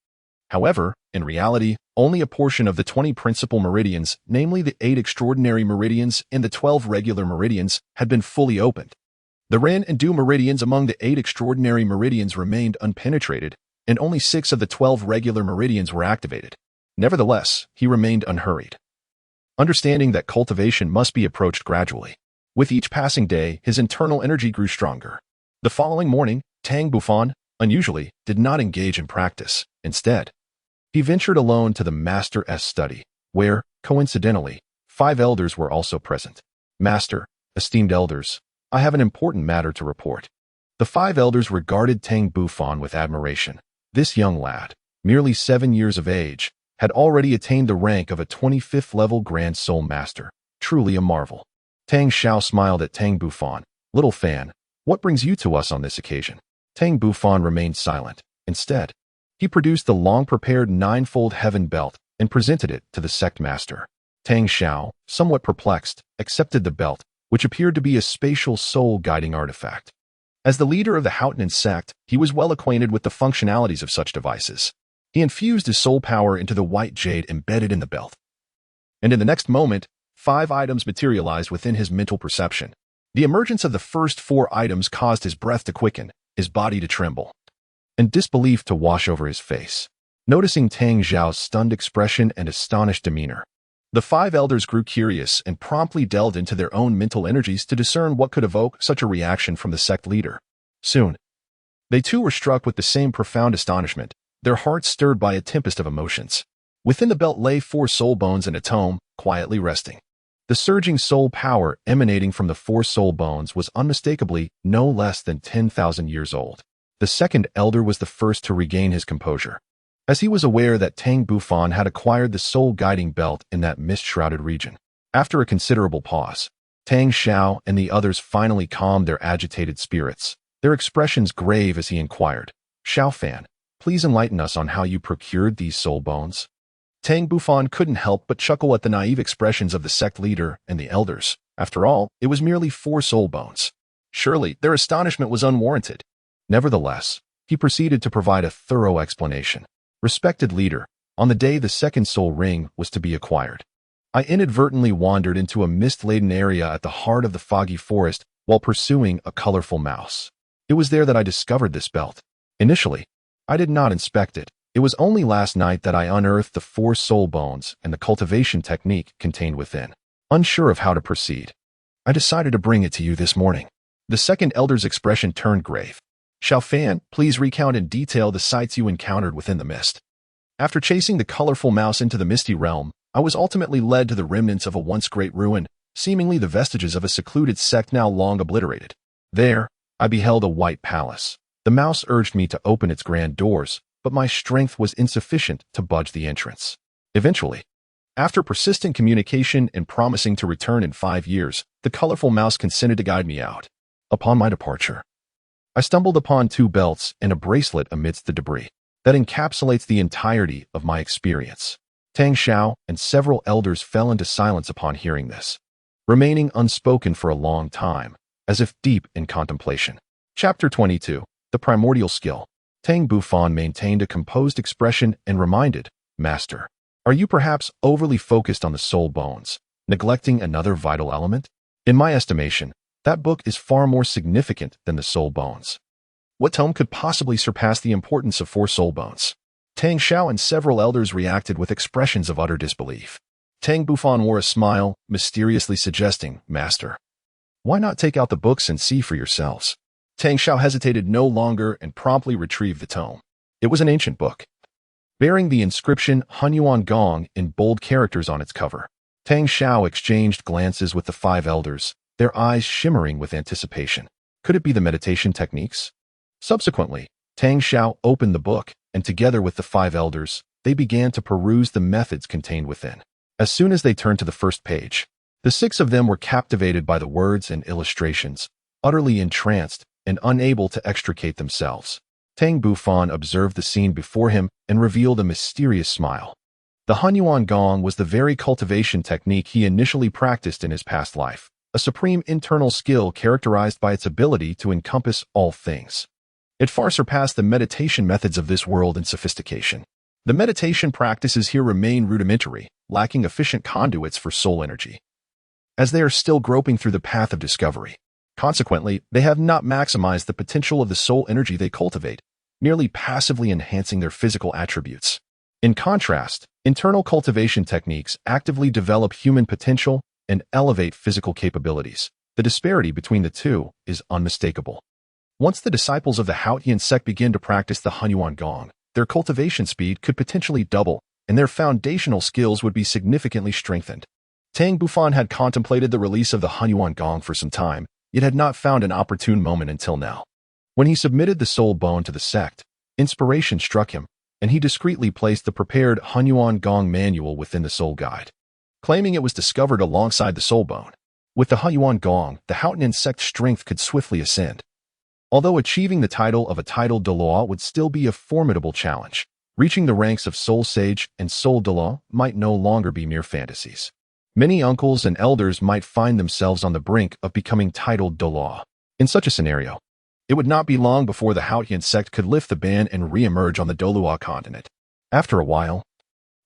However, in reality, only a portion of the 20 principal meridians, namely the 8 extraordinary meridians and the 12 regular meridians, had been fully opened. The Ren and Du meridians among the 8 extraordinary meridians remained unpenetrated, and only 6 of the 12 regular meridians were activated. Nevertheless, he remained unhurried, understanding that cultivation must be approached gradually. With each passing day, his internal energy grew stronger. The following morning, Tang Bufan, unusually, did not engage in practice. Instead, he ventured alone to the Master's study, where, coincidentally, 5 elders were also present. "Master, esteemed elders, I have an important matter to report." The 5 elders regarded Tang Bufan with admiration. This young lad, merely 7 years of age, had already attained the rank of a 25th level Grand Soulmaster, truly a marvel. Tang Xiao smiled at Tang Bufan. "Little Fan, what brings you to us on this occasion?" Tang Bufan remained silent. Instead, he produced the long-prepared 9-fold heaven belt and presented it to the sect master. Tang Xiao, somewhat perplexed, accepted the belt, which appeared to be a spatial soul-guiding artifact. As the leader of the Haotian Sect, he was well acquainted with the functionalities of such devices. He infused his soul power into the white jade embedded in the belt. And in the next moment, 5 items materialized within his mental perception. The emergence of the first 4 items caused his breath to quicken, his body to tremble, and disbelief to wash over his face. Noticing Tang Xiao's stunned expression and astonished demeanor, the 5 elders grew curious and promptly delved into their own mental energies to discern what could evoke such a reaction from the sect leader. Soon, they too were struck with the same profound astonishment, their hearts stirred by a tempest of emotions. Within the belt lay 4 soul bones in a tome, quietly resting. The surging soul power emanating from the 4 soul bones was unmistakably no less than 10,000 years old. The second elder was the first to regain his composure, as he was aware that Tang Bufan had acquired the soul-guiding belt in that mist-shrouded region. After a considerable pause, Tang Xiao and the others finally calmed their agitated spirits, their expressions grave as he inquired, "Xiao Fan, please enlighten us on how you procured these soul bones." Tang Bufan couldn't help but chuckle at the naive expressions of the sect leader and the elders. After all, it was merely 4 soul bones. Surely, their astonishment was unwarranted. Nevertheless, he proceeded to provide a thorough explanation. Respected leader, on the day the second soul ring was to be acquired, I inadvertently wandered into a mist-laden area at the heart of the foggy forest while pursuing a colorful mouse. It was there that I discovered this belt. Initially, I did not inspect it. It was only last night that I unearthed the 4 soul bones and the cultivation technique contained within. Unsure of how to proceed, I decided to bring it to you this morning. The second elder's expression turned grave. Xiaofan, please recount in detail the sights you encountered within the mist. After chasing the colorful mouse into the misty realm, I was ultimately led to the remnants of a once great ruin, seemingly the vestiges of a secluded sect now long obliterated. There, I beheld a white palace. The mouse urged me to open its grand doors, but my strength was insufficient to budge the entrance. Eventually, after persistent communication and promising to return in 5 years, the colorful mouse consented to guide me out. Upon my departure, I stumbled upon 2 belts and a bracelet amidst the debris that encapsulates the entirety of my experience. Tang Xiao and several elders fell into silence upon hearing this, remaining unspoken for a long time, as if deep in contemplation. Chapter 22. The Primordial Skill. Tang Bufan maintained a composed expression and reminded, Master, are you perhaps overly focused on the soul bones, neglecting another vital element? In my estimation, that book is far more significant than the soul bones. What tome could possibly surpass the importance of 4 soul bones? Tang Xiao and several elders reacted with expressions of utter disbelief. Tang Bufan wore a smile, mysteriously suggesting, Master, why not take out the books and see for yourselves? Tang Xiao hesitated no longer and promptly retrieved the tome. It was an ancient book, bearing the inscription Haotian Gong in bold characters on its cover. Tang Xiao exchanged glances with the 5 elders, their eyes shimmering with anticipation. Could it be the meditation techniques? Subsequently, Tang Xiao opened the book, and together with the 5 elders, they began to peruse the methods contained within. As soon as they turned to the first page, the 6 of them were captivated by the words and illustrations, utterly entranced and unable to extricate themselves. Tang Bufan observed the scene before him and revealed a mysterious smile. The Haotian Gong was the very cultivation technique he initially practiced in his past life, a supreme internal skill characterized by its ability to encompass all things. It far surpassed the meditation methods of this world in sophistication. The meditation practices here remain rudimentary, lacking efficient conduits for soul energy, as they are still groping through the path of discovery. Consequently, they have not maximized the potential of the soul energy they cultivate, merely passively enhancing their physical attributes. In contrast, internal cultivation techniques actively develop human potential and elevate physical capabilities. The disparity between the two is unmistakable. Once the disciples of the Haotian Sect begin to practice the Haotian Gong, their cultivation speed could potentially double, and their foundational skills would be significantly strengthened. Tang Bufan had contemplated the release of the Haotian Gong for some time, yet had not found an opportune moment until now. When he submitted the soul bone to the sect, inspiration struck him, and he discreetly placed the prepared Haotian Gong manual within the soul guide, claiming it was discovered alongside the soul bone. With the Haotian Gong, the Haotian Sect strength could swiftly ascend. Although achieving the title of a titled Douluo would still be a formidable challenge, reaching the ranks of Soul Sage and Soul Douluo might no longer be mere fantasies. Many uncles and elders might find themselves on the brink of becoming titled Douluo. In such a scenario, it would not be long before the Haotian Sect could lift the ban and re-emerge on the Douluo Continent. After a while,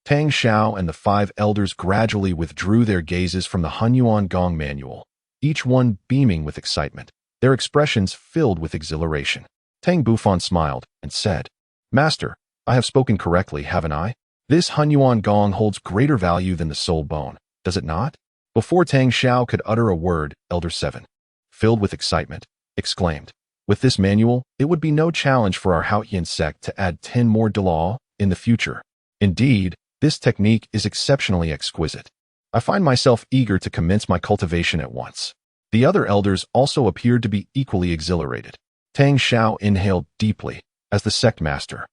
Tang Xiao and the 5 elders gradually withdrew their gazes from the Haotian Gong manual, each one beaming with excitement, their expressions filled with exhilaration. Tang Bufan smiled and said, Master, I have spoken correctly, haven't I? This Haotian Gong holds greater value than the soul bone, does it not? Before Tang Xiao could utter a word, Elder 7, filled with excitement, exclaimed, with this manual, it would be no challenge for our Haotian Sect to add 10 more Douluo in the future. Indeed, this technique is exceptionally exquisite. I find myself eager to commence my cultivation at once. The other elders also appeared to be equally exhilarated. Tang Xiao inhaled deeply, as the sect master.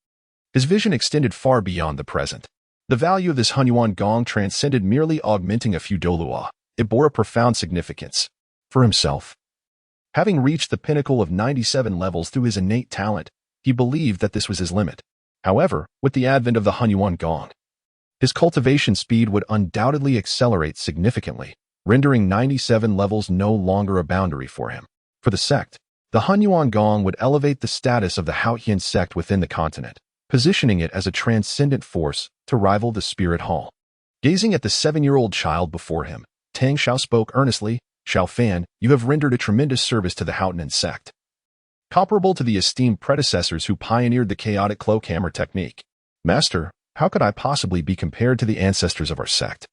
His vision extended far beyond the present. The value of this Haotian Gong transcended merely augmenting a few Douluo. It bore a profound significance. For himself, having reached the pinnacle of 97 levels through his innate talent, he believed that this was his limit. However, with the advent of the Haotian Gong, his cultivation speed would undoubtedly accelerate significantly, rendering 97 levels no longer a boundary for him. For the sect, the Hunyuan Gong would elevate the status of the Haotian Sect within the continent, positioning it as a transcendent force to rival the Spirit Hall. Gazing at the 7-year-old child before him, Tang Xiao spoke earnestly, "Xiao Fan, you have rendered a tremendous service to the Haotian Sect, comparable to the esteemed predecessors who pioneered the chaotic cloak hammer technique. Master, how could I possibly be compared to the ancestors of our sect?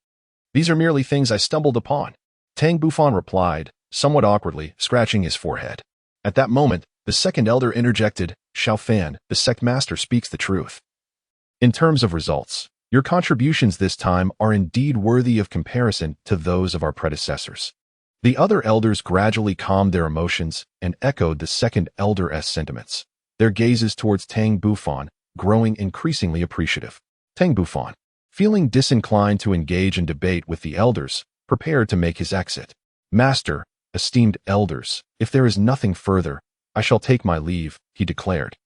These are merely things I stumbled upon," Tang Bufan replied, somewhat awkwardly, scratching his forehead. At that moment, the second elder interjected, "Xiao Fan, the sect master speaks the truth. In terms of results, your contributions this time are indeed worthy of comparison to those of our predecessors." The other elders gradually calmed their emotions and echoed the second elder's sentiments, their gazes towards Tang Bufan growing increasingly appreciative. Tang Bufan, feeling disinclined to engage in debate with the elders, prepared to make his exit. "Master, esteemed elders, if there is nothing further, I shall take my leave," he declared,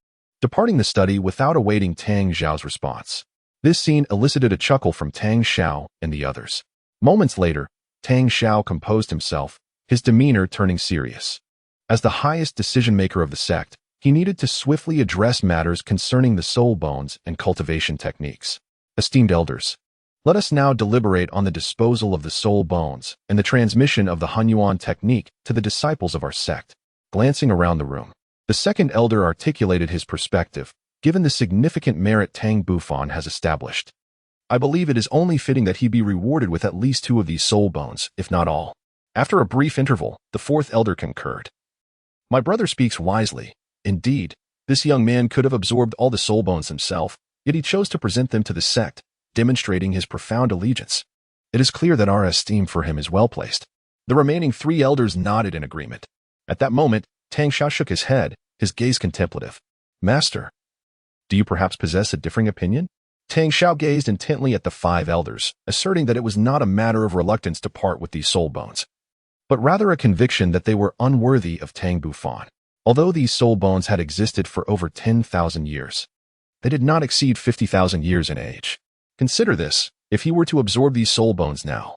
departing the study without awaiting Tang Xiao's response. This scene elicited a chuckle from Tang Xiao and the others. Moments later, Tang Xiao composed himself, his demeanor turning serious. As the highest decision-maker of the sect, he needed to swiftly address matters concerning the soul bones and cultivation techniques. "Esteemed elders, let us now deliberate on the disposal of the soul bones and the transmission of the Hunyuan technique to the disciples of our sect." Glancing around the room, the second elder articulated his perspective, given the significant merit Tang Bufan has established. "I believe it is only fitting that he be rewarded with at least 2 of these soul bones, if not all." After a brief interval, the fourth elder concurred. "My brother speaks wisely. Indeed, this young man could have absorbed all the soul bones himself, yet he chose to present them to the sect, demonstrating his profound allegiance. It is clear that our esteem for him is well placed." The remaining 3 elders nodded in agreement. At that moment, Tang Xiao shook his head, his gaze contemplative. "Master, do you perhaps possess a differing opinion?" Tang Xiao gazed intently at the 5 elders, asserting that it was not a matter of reluctance to part with these soul bones, but rather a conviction that they were unworthy of Tang Bufan. Although these soul bones had existed for over 10,000 years, they did not exceed 50,000 years in age. Consider this, if he were to absorb these soul bones now,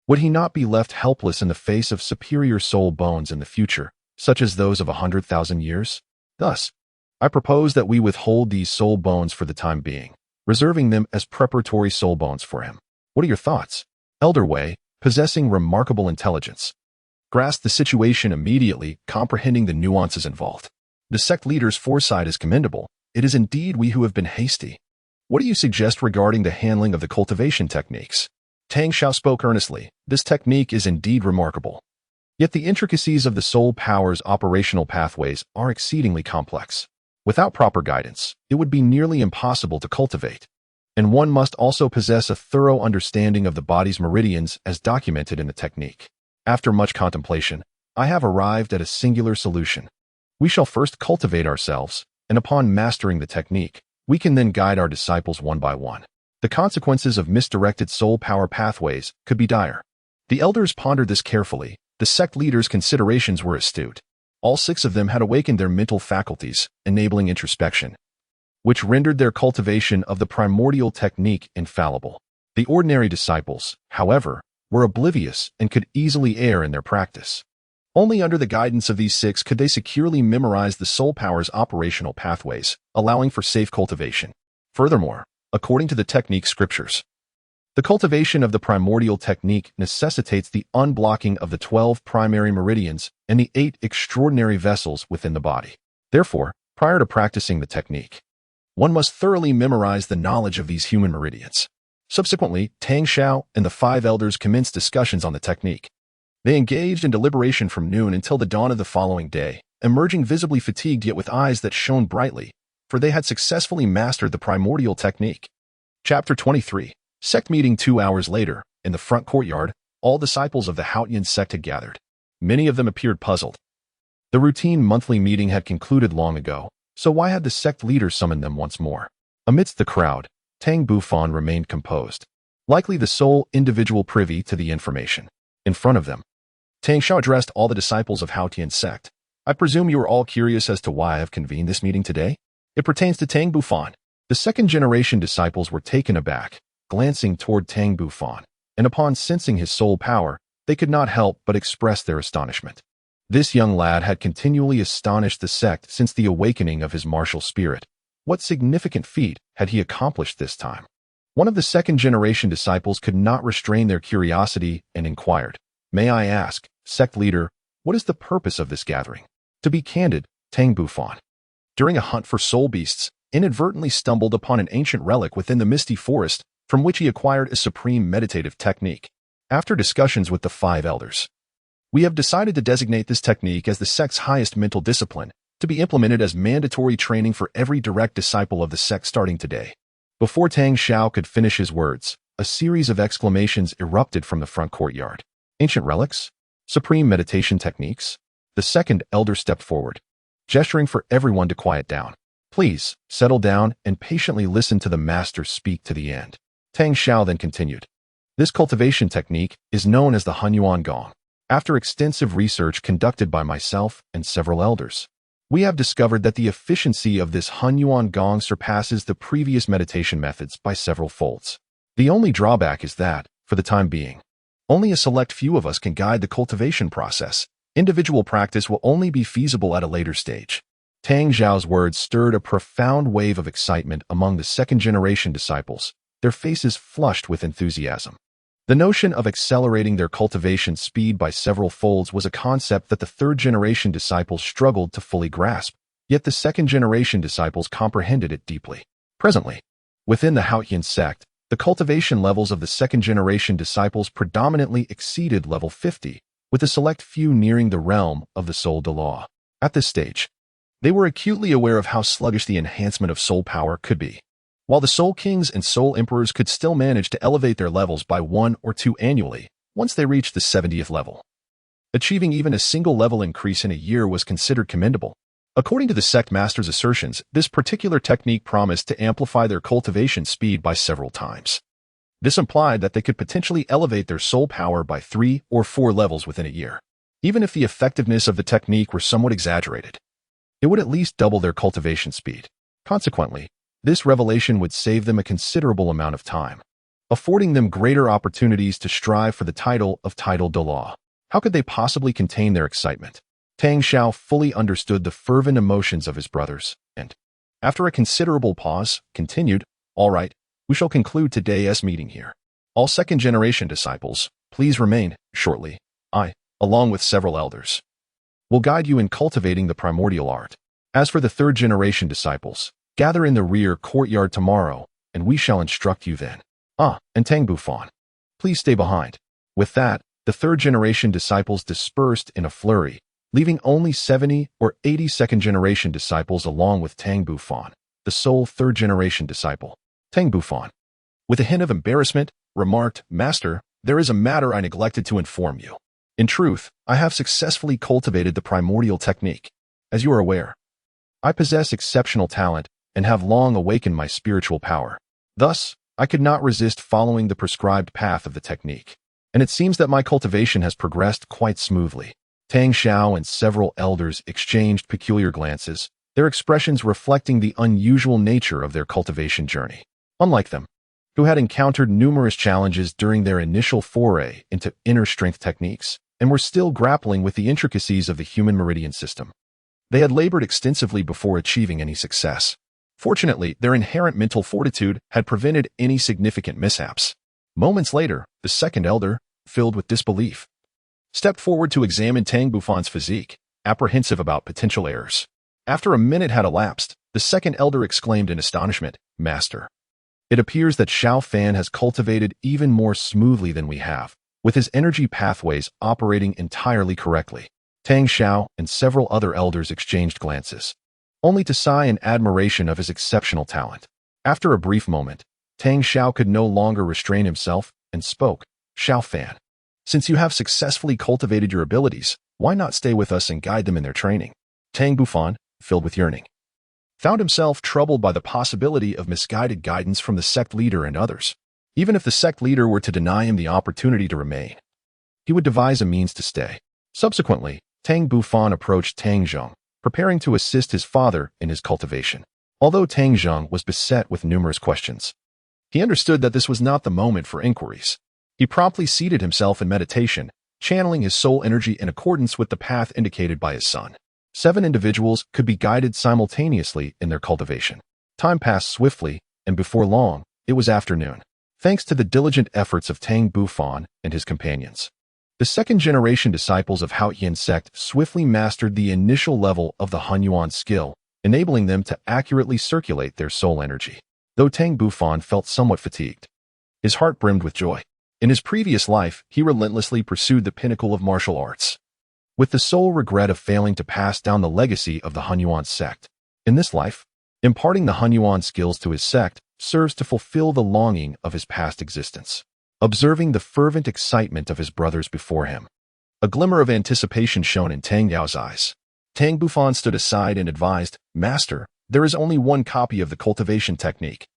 would he not be left helpless in the face of superior soul bones in the future, such as those of 100,000 years? Thus, I propose that we withhold these soul bones for the time being, reserving them as preparatory soul bones for him. What are your thoughts? Elder Wei, possessing remarkable intelligence, grasped the situation immediately, comprehending the nuances involved. The sect leader's foresight is commendable. It is indeed we who have been hasty. What do you suggest regarding the handling of the cultivation techniques? Tang Xiao spoke earnestly. This technique is indeed remarkable. Yet the intricacies of the soul power's operational pathways are exceedingly complex. Without proper guidance, it would be nearly impossible to cultivate. And one must also possess a thorough understanding of the body's meridians as documented in the technique. After much contemplation, I have arrived at a singular solution. We shall first cultivate ourselves, and upon mastering the technique, we can then guide our disciples one by one. The consequences of misdirected soul power pathways could be dire. The elders pondered this carefully. The sect leaders' considerations were astute. All 6 of them had awakened their mental faculties, enabling introspection, which rendered their cultivation of the primordial technique infallible. The ordinary disciples, however, were oblivious and could easily err in their practice. Only under the guidance of these 6 could they securely memorize the soul power's operational pathways, allowing for safe cultivation. Furthermore, according to the technique scriptures, the cultivation of the primordial technique necessitates the unblocking of the 12 primary meridians and the 8 extraordinary vessels within the body. Therefore, prior to practicing the technique, one must thoroughly memorize the knowledge of these human meridians. Subsequently, Tang Xiao and the 5 elders commenced discussions on the technique. They engaged in deliberation from noon until the dawn of the following day, emerging visibly fatigued yet with eyes that shone brightly, for they had successfully mastered the primordial technique. Chapter 23. Sect meeting 2 hours later, in the front courtyard, all disciples of the Haotian Sect had gathered. Many of them appeared puzzled. The routine monthly meeting had concluded long ago, so why had the sect leader summoned them once more? Amidst the crowd, Tang Bufan remained composed, likely the sole individual privy to the information. In front of them, Tang Xiao addressed all the disciples of Haotian Sect. I presume you are all curious as to why I have convened this meeting today? It pertains to Tang Bufan. The second-generation disciples were taken aback, glancing toward Tang Bufan, and upon sensing his soul power, they could not help but express their astonishment. This young lad had continually astonished the sect since the awakening of his martial spirit. What significant feat had he accomplished this time? One of the second-generation disciples could not restrain their curiosity and inquired, "May I ask, sect leader, what is the purpose of this gathering?" To be candid, Tang Bufan, during a hunt for soul beasts, inadvertently stumbled upon an ancient relic within the misty forest from which he acquired a supreme meditative technique. After discussions with the 5 elders, we have decided to designate this technique as the sect's highest mental discipline, to be implemented as mandatory training for every direct disciple of the sect starting today. Before Tang Xiao could finish his words, a series of exclamations erupted from the front courtyard. Ancient relics? Supreme meditation techniques? The second elder stepped forward, gesturing for everyone to quiet down. "Please, settle down and patiently listen to the master speak to the end." Tang Xiao then continued. "This cultivation technique is known as the Hunyuan Gong. After extensive research conducted by myself and several elders, we have discovered that the efficiency of this Hunyuan Gong surpasses the previous meditation methods by several folds. The only drawback is that, for the time being, only a select few of us can guide the cultivation process. Individual practice will only be feasible at a later stage." Tang Xiao's words stirred a profound wave of excitement among the second-generation disciples, their faces flushed with enthusiasm. The notion of accelerating their cultivation speed by several folds was a concept that the third-generation disciples struggled to fully grasp, yet the second-generation disciples comprehended it deeply. Presently, within the Haotian Sect, the cultivation levels of the second-generation disciples predominantly exceeded level 50, with a select few nearing the realm of the soul Douluo. At this stage, they were acutely aware of how sluggish the enhancement of soul power could be. While the Soul Kings and Soul Emperors could still manage to elevate their levels by 1 or 2 annually, once they reached the 70th level, achieving even a single level increase in a year was considered commendable. According to the sect master's assertions, this particular technique promised to amplify their cultivation speed by several times. This implied that they could potentially elevate their soul power by 3 or 4 levels within a year. Even if the effectiveness of the technique were somewhat exaggerated, it would at least double their cultivation speed. Consequently, this revelation would save them a considerable amount of time, affording them greater opportunities to strive for the title of Douluo. How could they possibly contain their excitement? Tang Xiao fully understood the fervent emotions of his brothers, and, after a considerable pause, continued, "All right, we shall conclude today's meeting here. All second-generation disciples, please remain. Shortly, I, along with several elders, will guide you in cultivating the primordial art. As for the third-generation disciples, gather in the rear courtyard tomorrow, and we shall instruct you then. And Tang Bufan, please stay behind." With that, the third-generation disciples dispersed in a flurry, leaving only 70 or 80 second-generation disciples along with Tang Bufan, the sole third-generation disciple. Tang Bufan, with a hint of embarrassment, remarked, "Master, there is a matter I neglected to inform you. In truth, I have successfully cultivated the primordial technique. As you are aware, I possess exceptional talent and have long awakened my spiritual power. Thus, I could not resist following the prescribed path of the technique, and it seems that my cultivation has progressed quite smoothly." Tang Xiao and several elders exchanged peculiar glances, their expressions reflecting the unusual nature of their cultivation journey. Unlike them, who had encountered numerous challenges during their initial foray into inner strength techniques and were still grappling with the intricacies of the human meridian system, they had labored extensively before achieving any success. Fortunately, their inherent mental fortitude had prevented any significant mishaps. Moments later, the second elder, filled with disbelief, stepped forward to examine Tang Bufan's physique, apprehensive about potential errors. After a minute had elapsed, the second elder exclaimed in astonishment, "Master, it appears that Xiao Fan has cultivated even more smoothly than we have, with his energy pathways operating entirely correctly." Tang Xiao and several other elders exchanged glances, only to sigh in admiration of his exceptional talent. After a brief moment, Tang Xiao could no longer restrain himself and spoke, "Xiao Fan, since you have successfully cultivated your abilities, why not stay with us and guide them in their training?" Tang Bufan, filled with yearning, found himself troubled by the possibility of misguided guidance from the sect leader and others. Even if the sect leader were to deny him the opportunity to remain, he would devise a means to stay. Subsequently, Tang Bufan approached Tang Zheng, preparing to assist his father in his cultivation. Although Tang Zheng was beset with numerous questions, he understood that this was not the moment for inquiries. He promptly seated himself in meditation, channeling his soul energy in accordance with the path indicated by his son. 7 individuals could be guided simultaneously in their cultivation. Time passed swiftly, and before long, it was afternoon. Thanks to the diligent efforts of Tang Bufan and his companions, the second-generation disciples of Haotian Sect swiftly mastered the initial level of the Haian skill, enabling them to accurately circulate their soul energy. Though Tang Bufan felt somewhat fatigued, his heart brimmed with joy. In his previous life, he relentlessly pursued the pinnacle of martial arts, with the sole regret of failing to pass down the legacy of the Haotian Sect. In this life, imparting the Haian skills to his sect serves to fulfill the longing of his past existence. Observing the fervent excitement of his brothers before him, a glimmer of anticipation shone in Tang Yao's eyes. Tang Bufan stood aside and advised, "Master, there is only one copy of the cultivation technique.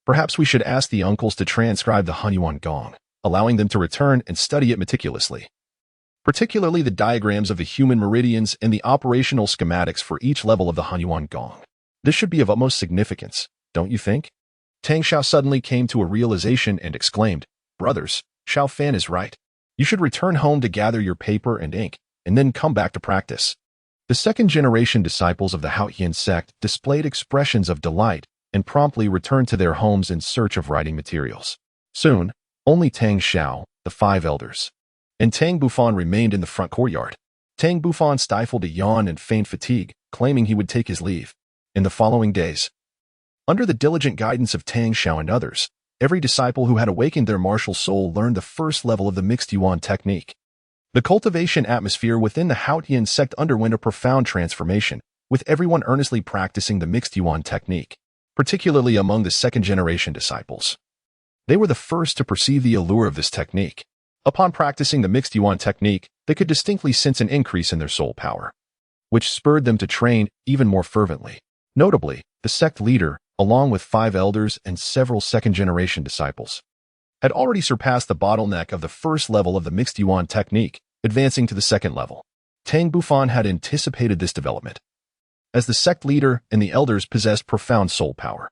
Perhaps we should ask the uncles to transcribe the Haian Gong, allowing them to return and study it meticulously, particularly the diagrams of the human meridians and the operational schematics for each level of the Haian Gong. This should be of utmost significance, don't you think?" Tang Xiao suddenly came to a realization and exclaimed, "Brothers, Xiao Fan is right. You should return home to gather your paper and ink, and then come back to practice." The second-generation disciples of the Haotian Sect displayed expressions of delight and promptly returned to their homes in search of writing materials. Soon, only Tang Xiao, the 5 elders, and Tang Bufan remained in the front courtyard. Tang Bufan stifled a yawn and feigned fatigue, claiming he would take his leave. In the following days, under the diligent guidance of Tang Xiao and others, every disciple who had awakened their martial soul learned the first level of the mixed yuan technique. The cultivation atmosphere within the Haotian Sect underwent a profound transformation, with everyone earnestly practicing the mixed yuan technique, particularly among the second-generation disciples. They were the first to perceive the allure of this technique. Upon practicing the mixed yuan technique, they could distinctly sense an increase in their soul power, which spurred them to train even more fervently. Notably, the sect leader, along with 5 elders and several second-generation disciples, had already surpassed the bottleneck of the first level of the mixed yuan technique, advancing to the second level. Tang Bufan had anticipated this development, as the sect leader and the elders possessed profound soul power.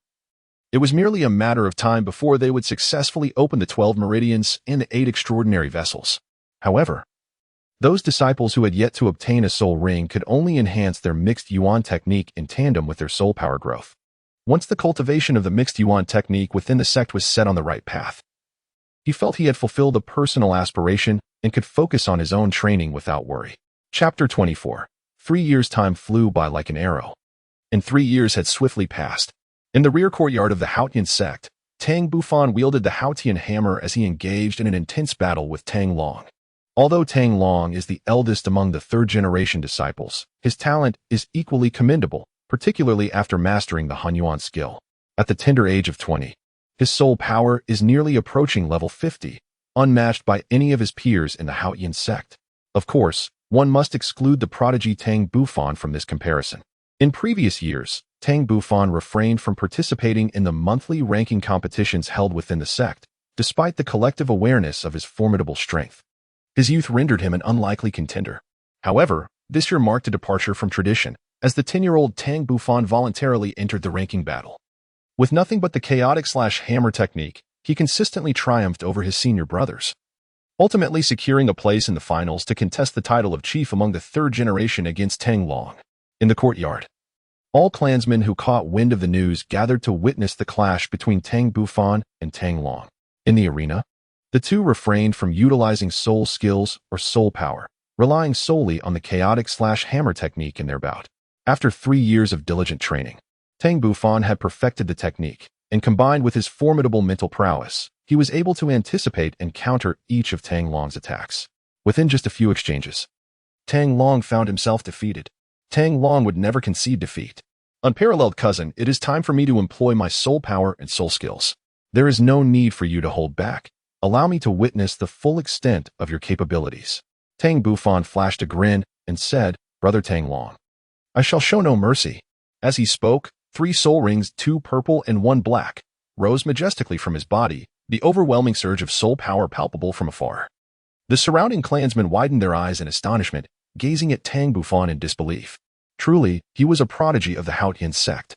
It was merely a matter of time before they would successfully open the 12 meridians and the 8 extraordinary vessels. However, those disciples who had yet to obtain a soul ring could only enhance their mixed yuan technique in tandem with their soul power growth. Once the cultivation of the mixed yuan technique within the sect was set on the right path, he felt he had fulfilled a personal aspiration and could focus on his own training without worry. Chapter 24. 3 years' time flew by like an arrow, and 3 years had swiftly passed. In the rear courtyard of the Haotian Sect, Tang Bufan wielded the Haotian hammer as he engaged in an intense battle with Tang Long. Although Tang Long is the eldest among the third-generation disciples, his talent is equally commendable, particularly after mastering the Haian skill. At the tender age of 20, his soul power is nearly approaching level 50, unmatched by any of his peers in the Haotian Sect. Of course, one must exclude the prodigy Tang Bufan from this comparison. In previous years, Tang Bufan refrained from participating in the monthly ranking competitions held within the sect, despite the collective awareness of his formidable strength. His youth rendered him an unlikely contender. However, this year marked a departure from tradition, as the 10-year-old Tang Bufan voluntarily entered the ranking battle. With nothing but the chaotic/hammer technique, he consistently triumphed over his senior brothers, ultimately securing a place in the finals to contest the title of chief among the third generation against Tang Long. In the courtyard, all clansmen who caught wind of the news gathered to witness the clash between Tang Bufan and Tang Long. In the arena, the two refrained from utilizing soul skills or soul power, relying solely on the chaotic/hammer technique in their bout. After 3 years of diligent training, Tang Bufan had perfected the technique, and combined with his formidable mental prowess, he was able to anticipate and counter each of Tang Long's attacks. Within just a few exchanges, Tang Long found himself defeated. Tang Long would never concede defeat. "Unparalleled cousin, it is time for me to employ my soul power and soul skills. There is no need for you to hold back. Allow me to witness the full extent of your capabilities." Tang Bufan flashed a grin and said, "Brother Tang Long, I shall show no mercy." As he spoke, 3 soul rings, 2 purple and 1 black, rose majestically from his body, the overwhelming surge of soul power palpable from afar. The surrounding clansmen widened their eyes in astonishment, gazing at Tang Bufan in disbelief. Truly, he was a prodigy of the Haotian Sect.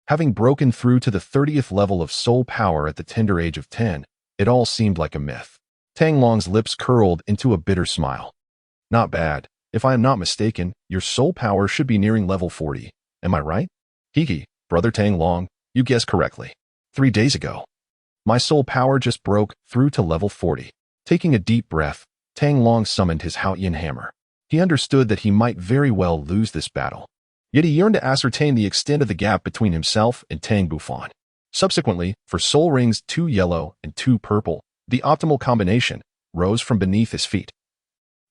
Having broken through to the 30th level of soul power at the tender age of 10, it all seemed like a myth. Tang Long's lips curled into a bitter smile. Not bad. If I am not mistaken, your soul power should be nearing level 40. Am I right? Hiki, brother Tang Long, you guessed correctly. 3 days ago, my soul power just broke through to level 40. Taking a deep breath, Tang Long summoned his Haotian hammer. He understood that he might very well lose this battle. Yet he yearned to ascertain the extent of the gap between himself and Tang Bufan. Subsequently, for soul rings 2 yellow and 2 purple, the optimal combination rose from beneath his feet,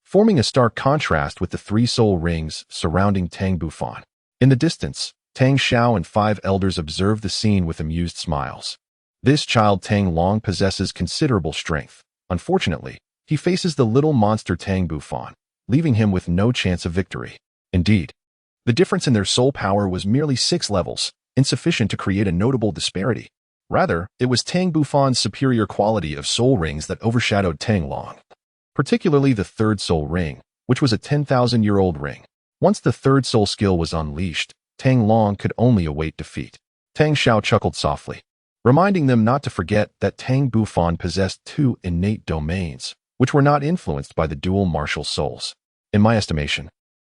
forming a stark contrast with the 3 soul rings surrounding Tang Bufan. In the distance, Tang Xiao and 5 elders observed the scene with amused smiles. This child Tang Long possesses considerable strength. Unfortunately, he faces the little monster Tang Bufan, leaving him with no chance of victory. Indeed, the difference in their soul power was merely 6 levels, insufficient to create a notable disparity. Rather, it was Tang Bufan's superior quality of soul rings that overshadowed Tang Long, particularly the 3rd soul ring, which was a 10,000-year-old ring. Once the 3rd soul skill was unleashed, Tang Long could only await defeat. Tang Xiao chuckled softly, reminding them not to forget that Tang Bufan possessed 2 innate domains, which were not influenced by the dual martial souls. In my estimation,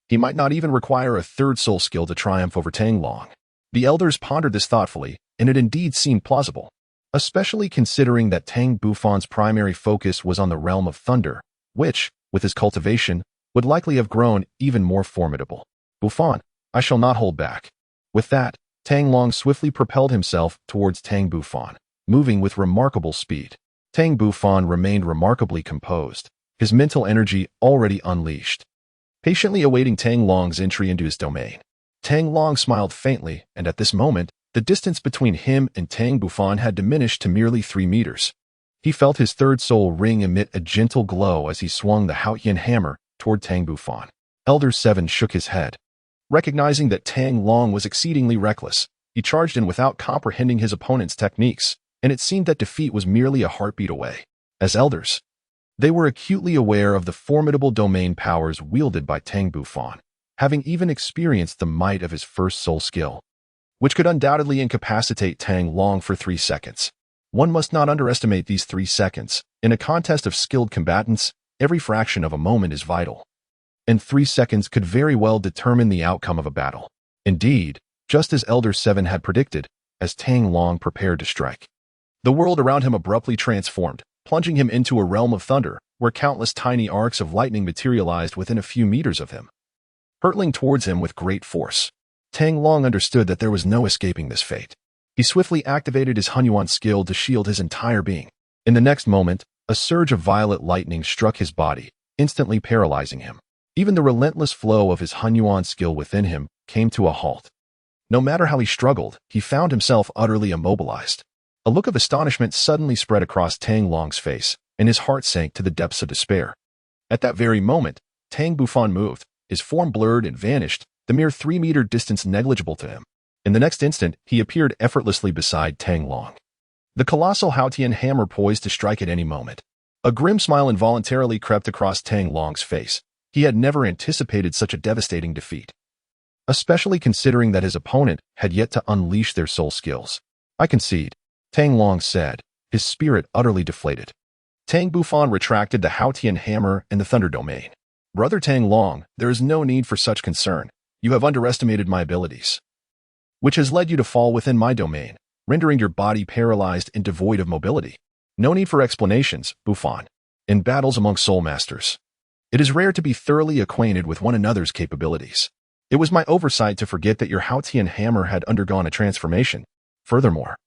he might not even require a 3rd soul skill to triumph over Tang Long. The elders pondered this thoughtfully, and it indeed seemed plausible, especially considering that Tang Bufan's primary focus was on the realm of thunder, which, with his cultivation, would likely have grown even more formidable. Bufan, I shall not hold back. With that, Tang Long swiftly propelled himself towards Tang Bufan, moving with remarkable speed. Tang Bufan remained remarkably composed, his mental energy already unleashed, patiently awaiting Tang Long's entry into his domain. Tang Long smiled faintly, and at this moment, the distance between him and Tang Bufan had diminished to merely 3 meters. He felt his 3rd soul ring emit a gentle glow as he swung the Haotian hammer toward Tang Bufan. Elder 7 shook his head. Recognizing that Tang Long was exceedingly reckless, he charged in without comprehending his opponent's techniques, and it seemed that defeat was merely a heartbeat away. As elders, they were acutely aware of the formidable domain powers wielded by Tang Bufan, having even experienced the might of his 1st soul skill, which could undoubtedly incapacitate Tang Long for 3 seconds. One must not underestimate these 3 seconds. In a contest of skilled combatants, every fraction of a moment is vital, and 3 seconds could very well determine the outcome of a battle. Indeed, just as Elder 7 had predicted, as Tang Long prepared to strike, the world around him abruptly transformed, plunging him into a realm of thunder, where countless tiny arcs of lightning materialized within a few meters of him, hurtling towards him with great force. Tang Long understood that there was no escaping this fate. He swiftly activated his Haian skill to shield his entire being. In the next moment, a surge of violet lightning struck his body, instantly paralyzing him. Even the relentless flow of his Haian skill within him came to a halt. No matter how he struggled, he found himself utterly immobilized. A look of astonishment suddenly spread across Tang Long's face, and his heart sank to the depths of despair. At that very moment, Tang Bufan moved, his form blurred and vanished, the mere 3-meter distance negligible to him. In the next instant, he appeared effortlessly beside Tang Long, the colossal Haotian hammer poised to strike at any moment. A grim smile involuntarily crept across Tang Long's face. He had never anticipated such a devastating defeat, especially considering that his opponent had yet to unleash their soul skills. I concede, Tang Long said, his spirit utterly deflated. Tang Bufan retracted the Haotian hammer and the thunder domain. Brother Tang Long, there is no need for such concern. You have underestimated my abilities, which has led you to fall within my domain, rendering your body paralyzed and devoid of mobility. No need for explanations, Bufan. In battles among Soulmasters, it is rare to be thoroughly acquainted with one another's capabilities. It was my oversight to forget that your Haotian hammer had undergone a transformation. Furthermore,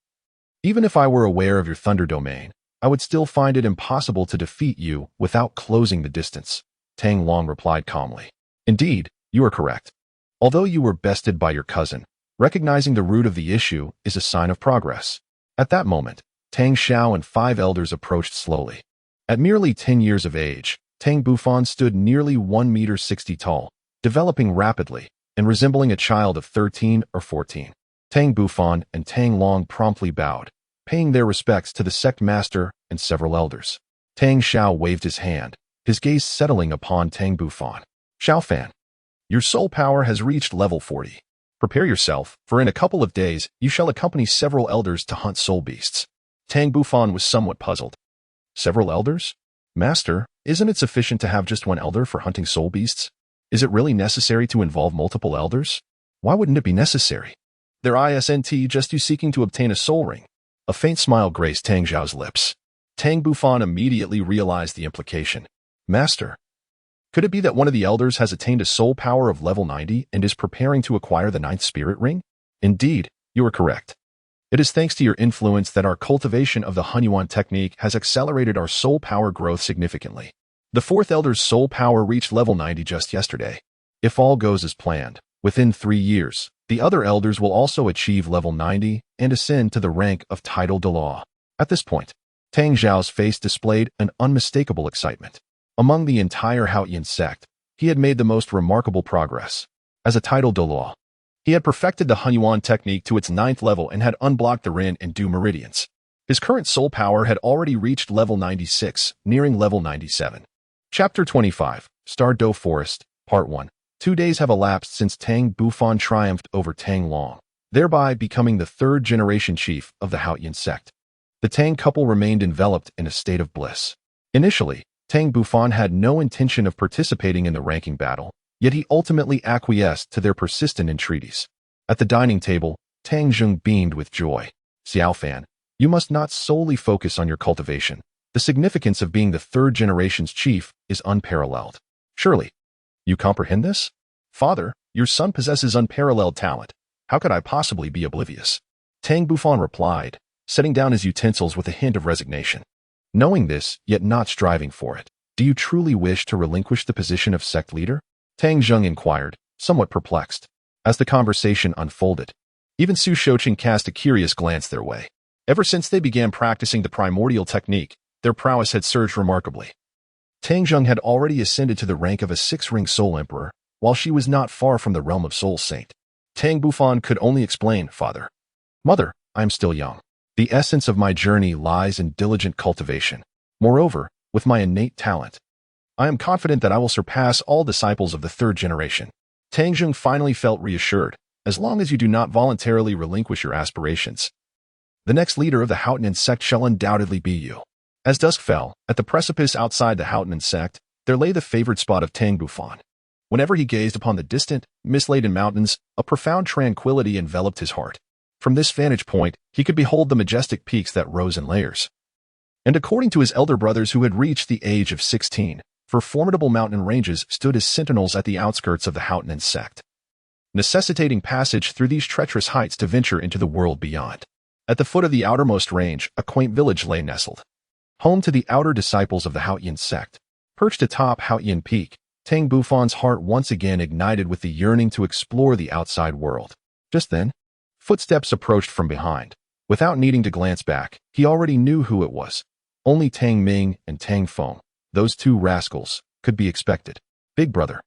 even if I were aware of your thunder domain, I would still find it impossible to defeat you without closing the distance, Tang Long replied calmly. Indeed, you are correct. Although you were bested by your cousin, recognizing the root of the issue is a sign of progress. At that moment, Tang Xiao and 5 elders approached slowly. At merely 10 years of age, Tang Bufan stood nearly 1 meter 60 tall, developing rapidly and resembling a child of 13 or 14. Tang Bufan and Tang Long promptly bowed, paying their respects to the sect master and several elders. Tang Xiao waved his hand, his gaze settling upon Tang Bufan. Xiaofan, your soul power has reached level 40. Prepare yourself, for in a couple of days you shall accompany several elders to hunt soul beasts. Tang Bufan was somewhat puzzled. Several elders? Master, isn't it sufficient to have just one elder for hunting soul beasts? Is it really necessary to involve multiple elders? Why wouldn't it be necessary? There isn't just you seeking to obtain a soul ring. A faint smile graced Tang Zhao's lips. Tang Bufan immediately realized the implication. Master, could it be that one of the elders has attained a soul power of level 90 and is preparing to acquire the 9th spirit ring? Indeed, you are correct. It is thanks to your influence that our cultivation of the Haotian technique has accelerated our soul power growth significantly. The 4th elder's soul power reached level 90 just yesterday. If all goes as planned, within 3 years, the other elders will also achieve level 90 and ascend to the rank of title Douluo. At this point, Tang Zhao's face displayed an unmistakable excitement. Among the entire Haotian Sect, he had made the most remarkable progress. As a title Douluo, he had perfected the Haotian technique to its 9th level and had unblocked the Rin and Du meridians. His current soul power had already reached level 96, nearing level 97. Chapter 25, Stardew Forest, Part 1. 2 days have elapsed since Tang Bufan triumphed over Tang Long, thereby becoming the 3rd generation chief of the Haotian Sect. The Tang couple remained enveloped in a state of bliss. Initially, Tang Bufan had no intention of participating in the ranking battle, yet he ultimately acquiesced to their persistent entreaties. At the dining table, Tang Zheng beamed with joy. Xiaofan, you must not solely focus on your cultivation. The significance of being the 3rd generation's chief is unparalleled. Surely, you comprehend this? Father, your son possesses unparalleled talent. How could I possibly be oblivious? Tang Bufan replied, setting down his utensils with a hint of resignation. Knowing this, yet not striving for it, do you truly wish to relinquish the position of sect leader? Tang Zheng inquired, somewhat perplexed. As the conversation unfolded, even Su Shouqing cast a curious glance their way. Ever since they began practicing the primordial technique, their prowess had surged remarkably. Tang Zheng had already ascended to the rank of a 6-ring soul emperor, while she was not far from the realm of soul saint. Tang Bufan could only explain, Father. Mother, I am still young. The essence of my journey lies in diligent cultivation. Moreover, with my innate talent, I am confident that I will surpass all disciples of the 3rd generation. Tang Zheng finally felt reassured, as long as you do not voluntarily relinquish your aspirations. The next leader of the Haotian Sect shall undoubtedly be you. As dusk fell, at the precipice outside the Haotian Sect, there lay the favored spot of Tang Bufan. Whenever he gazed upon the distant, mist-laden mountains, a profound tranquility enveloped his heart. From this vantage point, he could behold the majestic peaks that rose in layers. And according to his elder brothers who had reached the age of 16, formidable mountain ranges stood as sentinels at the outskirts of the Haotian Sect, necessitating passage through these treacherous heights to venture into the world beyond. At the foot of the outermost range, a quaint village lay nestled. Home to the outer disciples of the Haotian Sect. Perched atop Haotian Peak, Tang Bufan's heart once again ignited with the yearning to explore the outside world. Just then, footsteps approached from behind. Without needing to glance back, he already knew who it was. Only Tang Ming and Tang Feng, those 2 rascals, could be expected. Big brother,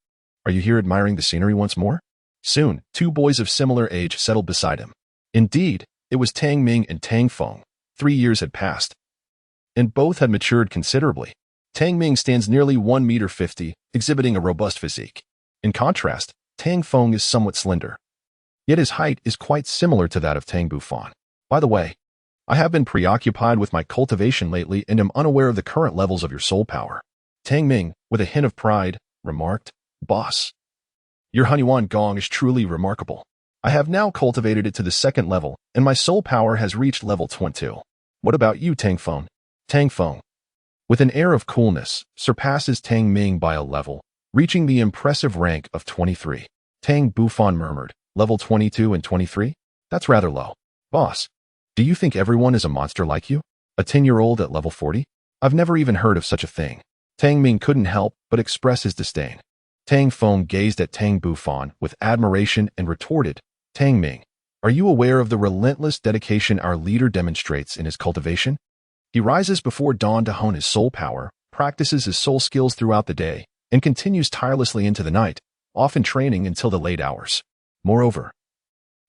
are you here admiring the scenery once more? Soon, 2 boys of similar age settled beside him. Indeed, it was Tang Ming and Tang Feng. 3 years had passed, and both had matured considerably. Tang Ming stands nearly 1.50 meters, exhibiting a robust physique. In contrast, Tang Feng is somewhat slender. Yet his height is quite similar to that of Tang Bufan. By the way, I have been preoccupied with my cultivation lately and am unaware of the current levels of your soul power. Tang Ming, with a hint of pride, remarked, Boss, your Haotian gong is truly remarkable. I have now cultivated it to the 2nd level, and my soul power has reached level 22. What about you, Tang Feng? Tang Feng, with an air of coolness, surpasses Tang Ming by a level, reaching the impressive rank of 23. Tang Bufan murmured, level 22 and 23? That's rather low. Boss, do you think everyone is a monster like you? A 10-year-old at level 40? I've never even heard of such a thing. Tang Ming couldn't help but express his disdain. Tang Feng gazed at Tang Bufan with admiration and retorted, Tang Ming, are you aware of the relentless dedication our leader demonstrates in his cultivation? He rises before dawn to hone his soul power, practices his soul skills throughout the day, and continues tirelessly into the night, often training until the late hours. Moreover,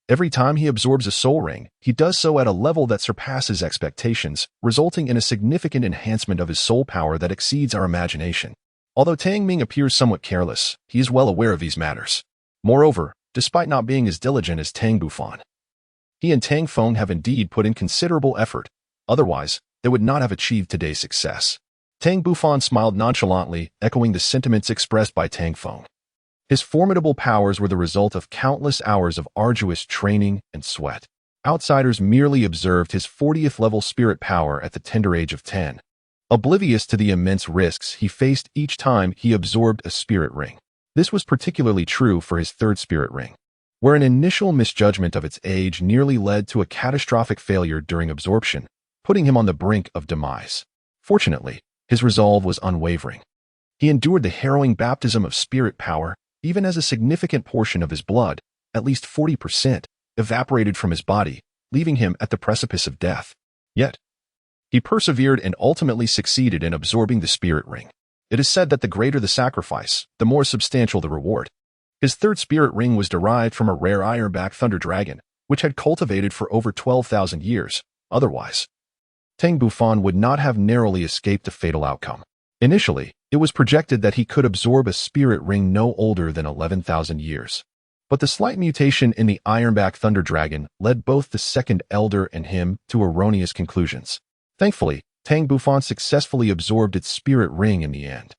every time he absorbs a soul ring, he does so at a level that surpasses expectations, resulting in a significant enhancement of his soul power that exceeds our imagination. Although Tang Ming appears somewhat careless, he is well aware of these matters. Moreover, despite not being as diligent as Tang Bufan, he and Tang Feng have indeed put in considerable effort. Otherwise, they would not have achieved today's success. Tang Bufan smiled nonchalantly, echoing the sentiments expressed by Tang Feng. His formidable powers were the result of countless hours of arduous training and sweat. Outsiders merely observed his 40th level spirit power at the tender age of 10, oblivious to the immense risks he faced each time he absorbed a spirit ring. This was particularly true for his third spirit ring, where an initial misjudgment of its age nearly led to a catastrophic failure during absorption, putting him on the brink of demise. Fortunately, his resolve was unwavering. He endured the harrowing baptism of spirit power, even as a significant portion of his blood, at least 40%, evaporated from his body, leaving him at the precipice of death. Yet, he persevered and ultimately succeeded in absorbing the spirit ring. It is said that the greater the sacrifice, the more substantial the reward. His third spirit ring was derived from a rare ironback thunder dragon, which had cultivated for over 12,000 years. Otherwise, Tang Bufan would not have narrowly escaped a fatal outcome. Initially, it was projected that he could absorb a spirit ring no older than 11,000 years. But the slight mutation in the ironback thunder dragon led both the second elder and him to erroneous conclusions. Thankfully, Tang Bufan successfully absorbed its spirit ring in the end.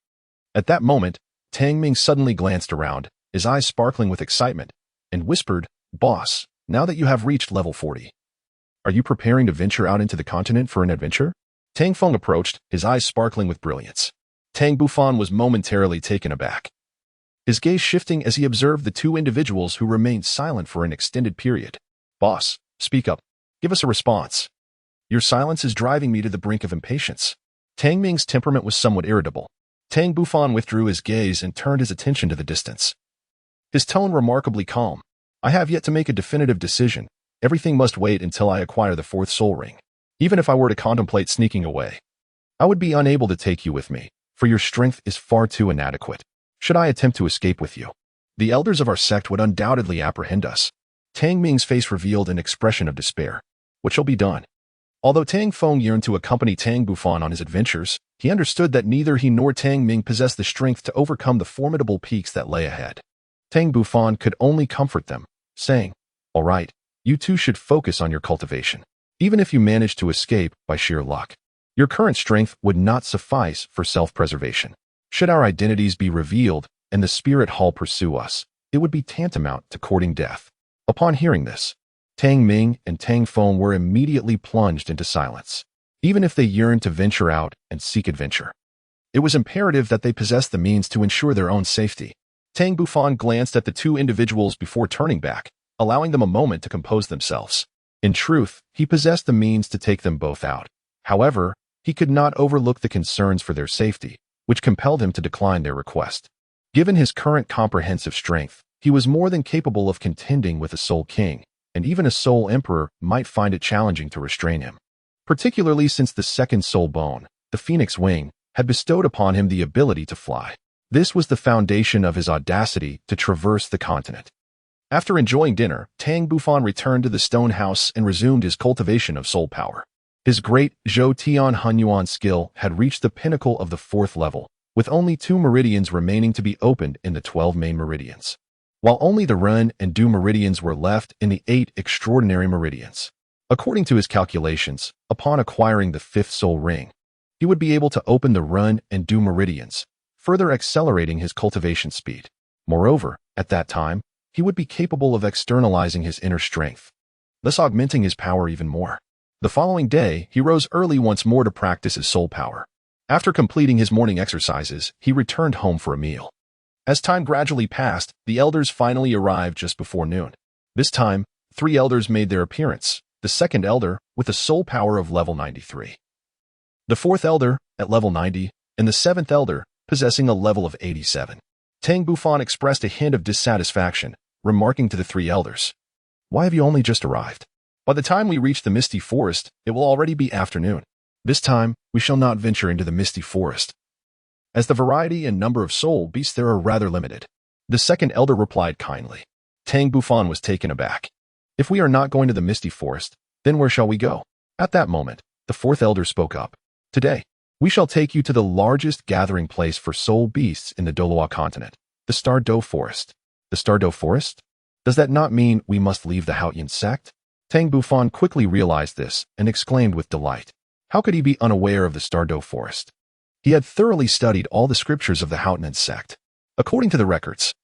At that moment, Tang Ming suddenly glanced around, his eyes sparkling with excitement, and whispered, "Boss, now that you have reached level 40, are you preparing to venture out into the continent for an adventure?" Tang Feng approached, his eyes sparkling with brilliance. Tang Bufan was momentarily taken aback, his gaze shifting as he observed the two individuals who remained silent for an extended period. "Boss, speak up. Give us a response. Your silence is driving me to the brink of impatience." Tang Ming's temperament was somewhat irritable. Tang Bufan withdrew his gaze and turned his attention to the distance. His tone remarkably calm. "I have yet to make a definitive decision. Everything must wait until I acquire the fourth soul ring. Even if I were to contemplate sneaking away, I would be unable to take you with me, for your strength is far too inadequate. Should I attempt to escape with you, the elders of our sect would undoubtedly apprehend us." Tang Ming's face revealed an expression of despair. What shall be done? Although Tang Feng yearned to accompany Tang Bufan on his adventures, he understood that neither he nor Tang Ming possessed the strength to overcome the formidable peaks that lay ahead. Tang Bufan could only comfort them, saying, "All right, you two should focus on your cultivation. Even if you manage to escape by sheer luck, your current strength would not suffice for self-preservation. Should our identities be revealed and the spirit hall pursue us, it would be tantamount to courting death." Upon hearing this, Tang Ming and Tang Feng were immediately plunged into silence. Even if they yearned to venture out and seek adventure, it was imperative that they possess the means to ensure their own safety. Tang Bufan glanced at the two individuals before turning back, allowing them a moment to compose themselves. In truth, he possessed the means to take them both out. However, he could not overlook the concerns for their safety, which compelled him to decline their request. Given his current comprehensive strength, he was more than capable of contending with a Soul King, and even a Soul Emperor might find it challenging to restrain him. Particularly since the second soul bone, the Phoenix Wing, had bestowed upon him the ability to fly. This was the foundation of his audacity to traverse the continent. After enjoying dinner, Tang Bufan returned to the stone house and resumed his cultivation of soul power. His great Zhou Tian Hunyuan skill had reached the pinnacle of the 4th level, with only 2 meridians remaining to be opened in the 12 main meridians, while only the Ren and Du meridians were left in the 8 extraordinary meridians. According to his calculations, upon acquiring the 5th soul ring, he would be able to open the Ren and Du meridians, further accelerating his cultivation speed. Moreover, at that time, he would be capable of externalizing his inner strength, thus augmenting his power even more. The following day, he rose early once more to practice his soul power. After completing his morning exercises, he returned home for a meal. As time gradually passed, the elders finally arrived just before noon. This time, 3 elders made their appearance, the second elder with a soul power of level 93, the 4th elder at level 90, and the 7th elder possessing a level of 87. Tang Bufan expressed a hint of dissatisfaction, remarking to the 3 elders, "Why have you only just arrived? By the time we reach the Misty Forest, it will already be afternoon. This time, we shall not venture into the Misty Forest, as the variety and number of soul beasts there are rather limited." The second elder replied kindly. Tang Bufan was taken aback. "If we are not going to the Misty Forest, then where shall we go?" At that moment, the 4th elder spoke up. "Today, we shall take you to the largest gathering place for soul beasts in the Douluo Continent, the Douluo Forest." The Douluo Forest? Does that not mean we must leave the Haotian Sect? Tang Bufan quickly realized this and exclaimed with delight. How could he be unaware of the Douluo Forest? He had thoroughly studied all the scriptures of the Haotian Sect. According to the records,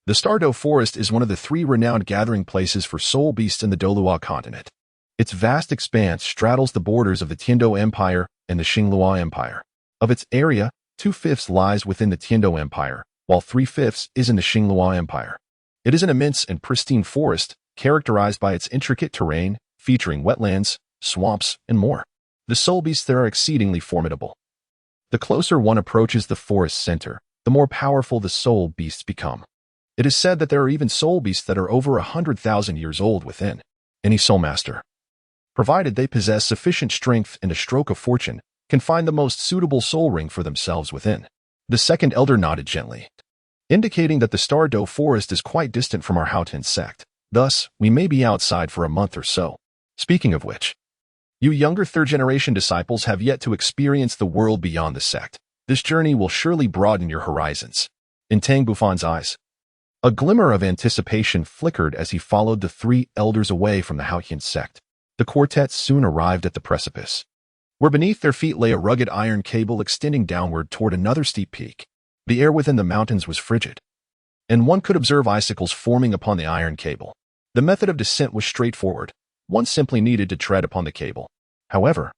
the Douluo Forest is one of the 3 renowned gathering places for soul beasts in the Douluo Continent. Its vast expanse straddles the borders of the Tiando Empire and the Xinglua Empire. Of its area, 2/5 lies within the Tiando Empire, while 3/5 is in the Xinglua Empire. It is an immense and pristine forest, characterized by its intricate terrain, featuring wetlands, swamps, and more. The soul beasts there are exceedingly formidable. The closer one approaches the forest center, the more powerful the soul beasts become. It is said that there are even soul beasts that are over 100,000 years old within. Any Soulmaster, provided they possess sufficient strength and a stroke of fortune, can find the most suitable soul ring for themselves within. The second elder nodded gently, indicating that the Douluo Forest is quite distant from our Haotian Sect. Thus, we may be outside for a month or so. Speaking of which, you younger third-generation disciples have yet to experience the world beyond the sect. This journey will surely broaden your horizons. In Tang Bufan's eyes, a glimmer of anticipation flickered as he followed the 3 elders away from the Haotian Sect. The quartet soon arrived at the precipice, where beneath their feet lay a rugged iron cable extending downward toward another steep peak. The air within the mountains was frigid, and one could observe icicles forming upon the iron cable. The method of descent was straightforward. One simply needed to tread upon the cable. However,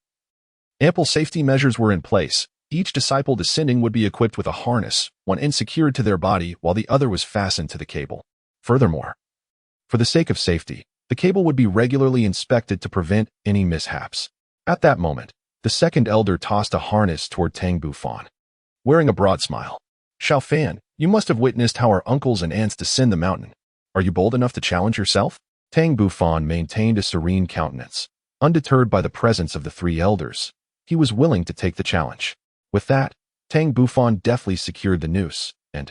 ample safety measures were in place. Each disciple descending would be equipped with a harness, one end secured to their body while the other was fastened to the cable. Furthermore, for the sake of safety, the cable would be regularly inspected to prevent any mishaps. At that moment, the second elder tossed a harness toward Tang Bufan, wearing a broad smile. Xiaofan, you must have witnessed how our uncles and aunts descend the mountain. Are you bold enough to challenge yourself? Tang Bufan maintained a serene countenance. Undeterred by the presence of the 3 elders, he was willing to take the challenge. With that, Tang Bufan deftly secured the noose, and,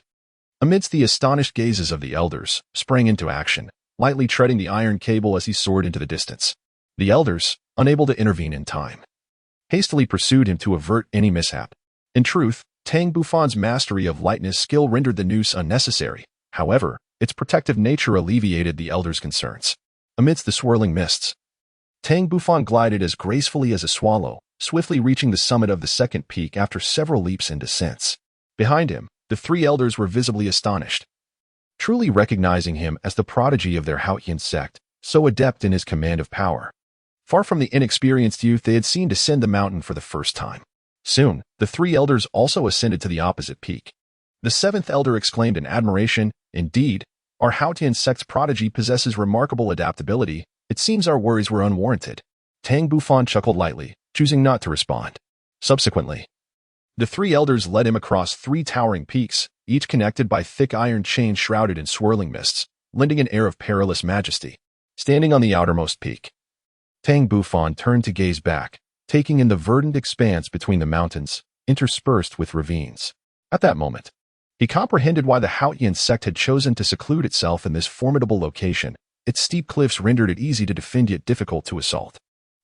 amidst the astonished gazes of the elders, sprang into action, lightly treading the iron cable as he soared into the distance. The elders, unable to intervene in time, hastily pursued him to avert any mishap. In truth, Tang Bufan's mastery of lightness skill rendered the noose unnecessary. However, its protective nature alleviated the elders' concerns. Amidst the swirling mists, Tang Bufan glided as gracefully as a swallow, swiftly reaching the summit of the second peak after several leaps and descents. Behind him, the 3 elders were visibly astonished, truly recognizing him as the prodigy of their Haotian Sect, so adept in his command of power. Far from the inexperienced youth they had seen descend the mountain for the first time. Soon, the 3 elders also ascended to the opposite peak. The 7th elder exclaimed in admiration, "Indeed, our Haotian Sect's prodigy possesses remarkable adaptability. It seems our worries were unwarranted." Tang Bufan chuckled lightly, choosing not to respond. Subsequently, the 3 elders led him across 3 towering peaks, each connected by thick iron chains shrouded in swirling mists, lending an air of perilous majesty. Standing on the outermost peak, Tang Bufan turned to gaze back, taking in the verdant expanse between the mountains, interspersed with ravines. At that moment, he comprehended why the Haotian Sect had chosen to seclude itself in this formidable location. Its steep cliffs rendered it easy to defend yet difficult to assault.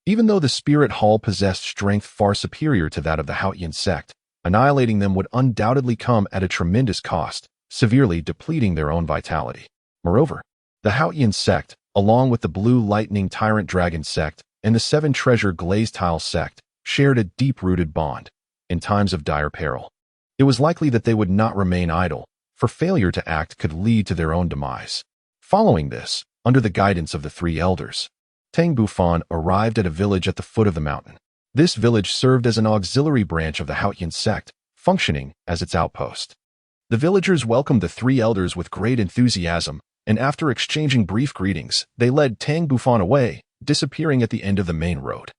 Even though the Spirit Hall possessed strength far superior to that of the Haotian Sect, annihilating them would undoubtedly come at a tremendous cost, severely depleting their own vitality. Moreover, the Haotian Sect, along with the Blue Lightning Tyrant Dragon Sect and the 7 Treasure Glazed Tile Sect, shared a deep-rooted bond. In times of dire peril, it was likely that they would not remain idle, for failure to act could lead to their own demise. Following this, under the guidance of the 3 elders, Tang Bufan arrived at a village at the foot of the mountain. This village served as an auxiliary branch of the Haotian Sect, functioning as its outpost. The villagers welcomed the 3 elders with great enthusiasm, and after exchanging brief greetings, they led Tang Bufan away, disappearing at the end of the main road.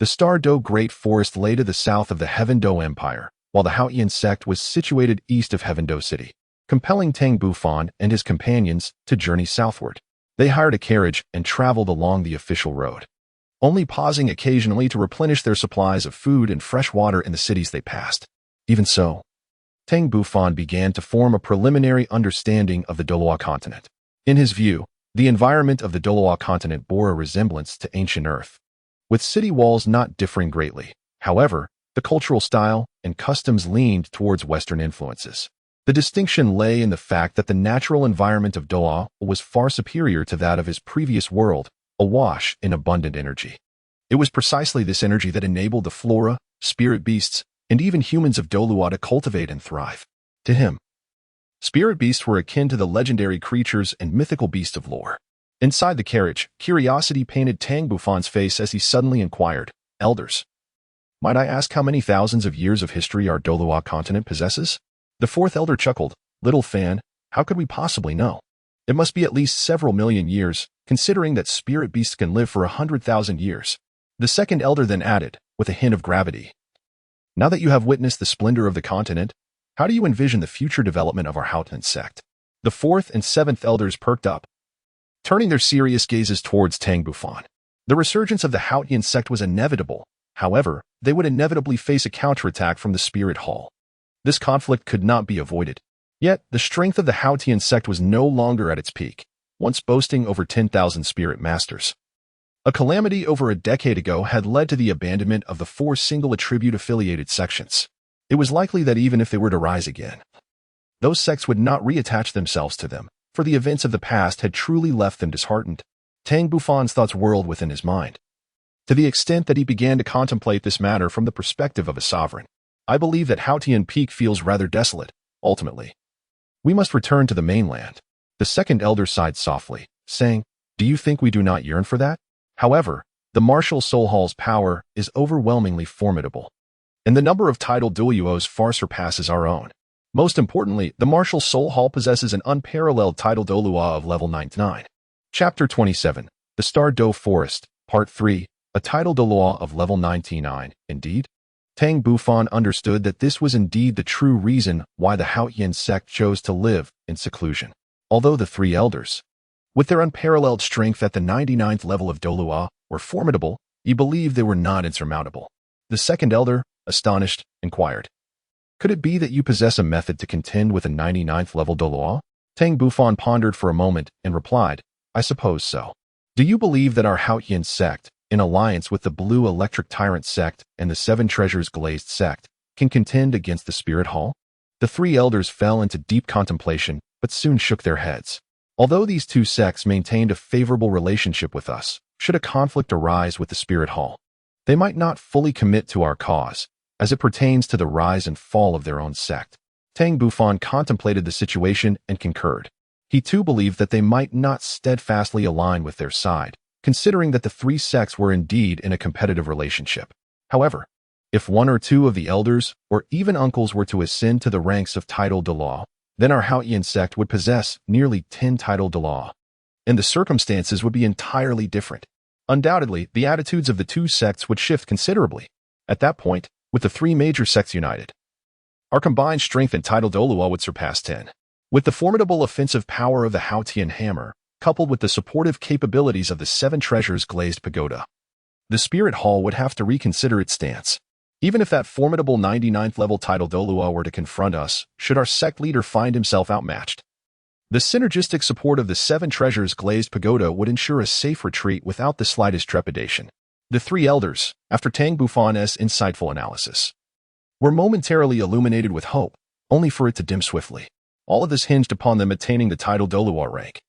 The Douluo Great Forest lay to the south of the Heaven-Do Empire, while the Haotian Sect was situated east of Heaven-Do City, compelling Tang Bufan and his companions to journey southward. They hired a carriage and traveled along the official road, only pausing occasionally to replenish their supplies of food and fresh water in the cities they passed. Even so, Tang Bufan began to form a preliminary understanding of the Douluo Continent. In his view, the environment of the Douluo Continent bore a resemblance to ancient Earth, with city walls not differing greatly. However, the cultural style and customs leaned towards Western influences. The distinction lay in the fact that the natural environment of Douluo was far superior to that of his previous world, awash in abundant energy. It was precisely this energy that enabled the flora, spirit beasts, and even humans of Douluo to cultivate and thrive. To him, spirit beasts were akin to the legendary creatures and mythical beasts of lore. Inside the carriage, curiosity painted Tang Bufan's face as he suddenly inquired, "Elders, might I ask how many thousands of years of history our Douluo Continent possesses?" The fourth elder chuckled, "Little fan, how could we possibly know? It must be at least several million years, considering that spirit beasts can live for 100,000 years. The second elder then added, with a hint of gravity, "Now that you have witnessed the splendor of the continent, how do you envision the future development of our Haotian Sect?" The fourth and seventh elders perked up, turning their serious gazes towards Tang Bufan. The resurgence of the Haotian Sect was inevitable. However, they would inevitably face a counterattack from the Spirit Hall. This conflict could not be avoided. Yet, the strength of the Haotian Sect was no longer at its peak, once boasting over 10,000 spirit masters. A calamity over a decade ago had led to the abandonment of the 4 single attribute-affiliated sections. It was likely that even if they were to rise again, those sects would not reattach themselves to them, for the events of the past had truly left them disheartened. Tang Bufan's thoughts whirled within his mind, to the extent that he began to contemplate this matter from the perspective of a sovereign. "I believe that Haotian Peak feels rather desolate, ultimately. We must return to the mainland." The second elder sighed softly, saying, "Do you think we do not yearn for that? However, the martial Soul Hall's power is overwhelmingly formidable, and the number of tidal Douluos far surpasses our own. Most importantly, the martial Soul Hall possesses an unparalleled tidal Douluo of level 99. Chapter 27, The Star Do Forest, Part 3, a tidal Douluo of level 99, indeed? Tang Bufan understood that this was indeed the true reason why the Haotian Sect chose to live in seclusion. Although the 3 elders, with their unparalleled strength at the 99th level of Douluo, were formidable, he believed they were not insurmountable. The second elder, astonished, inquired, "Could it be that you possess a method to contend with a 99th level Douluo?" Tang Bufan pondered for a moment and replied, "I suppose so. Do you believe that our Haotian Sect, in alliance with the Blue Electric Tyrant Sect and the 7 Treasures Glazed Sect, can contend against the Spirit Hall?" The 3 elders fell into deep contemplation, but soon shook their heads. "Although these 2 sects maintained a favorable relationship with us, should a conflict arise with the Spirit Hall, they might not fully commit to our cause, as it pertains to the rise and fall of their own sect." Tang Bufan contemplated the situation and concurred. He too believed that they might not steadfastly align with their side, considering that the 3 sects were indeed in a competitive relationship. However, if 1 or 2 of the elders, or even uncles, were to ascend to the ranks of tidal Douluo, then our Haotian Sect would possess nearly 10 tidal Douluo, and the circumstances would be entirely different. Undoubtedly, the attitudes of the 2 sects would shift considerably. At that point, with the 3 major sects united, our combined strength in tidal Douluo would surpass 10. With the formidable offensive power of the Haotian Hammer, coupled with the supportive capabilities of the 7 Treasures Glazed Pagoda, the Spirit Hall would have to reconsider its stance. Even if that formidable 99th level tidal Douluo were to confront us, should our sect leader find himself outmatched, the synergistic support of the 7 Treasures Glazed Pagoda would ensure a safe retreat without the slightest trepidation. The 3 elders, after Tang Bufan's insightful analysis, were momentarily illuminated with hope, only for it to dim swiftly. All of this hinged upon them attaining the tidal Douluo rank.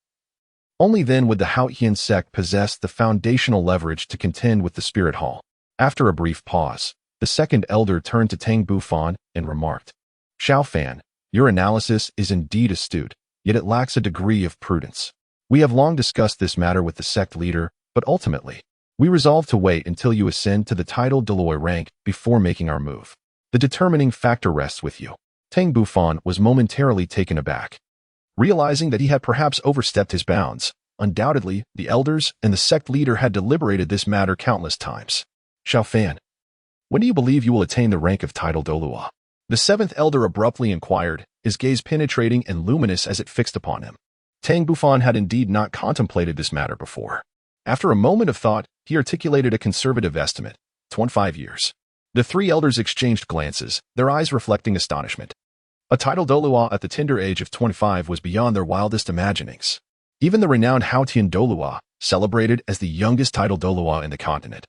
Only then would the Haotian Sect possess the foundational leverage to contend with the Spirit Hall. After a brief pause, the second elder turned to Tang Bufan and remarked, "Xiao Fan, your analysis is indeed astute, yet it lacks a degree of prudence. We have long discussed this matter with the sect leader, but ultimately, we resolved to wait until you ascend to the tidal Douluo rank before making our move. The determining factor rests with you." Tang Bufan was momentarily taken aback, realizing that he had perhaps overstepped his bounds. Undoubtedly, the elders and the sect leader had deliberated this matter countless times. "Xiao Fan, when do you believe you will attain the rank of tidal Douluo?" The 7th elder abruptly inquired, his gaze penetrating and luminous as it fixed upon him. Tang Bufan had indeed not contemplated this matter before. After a moment of thought, he articulated a conservative estimate, 25 years. The 3 elders exchanged glances, their eyes reflecting astonishment. A tidal Douluo at the tender age of 25 was beyond their wildest imaginings. Even the renowned Haotian Douluo, celebrated as the youngest tidal Douluo in the continent,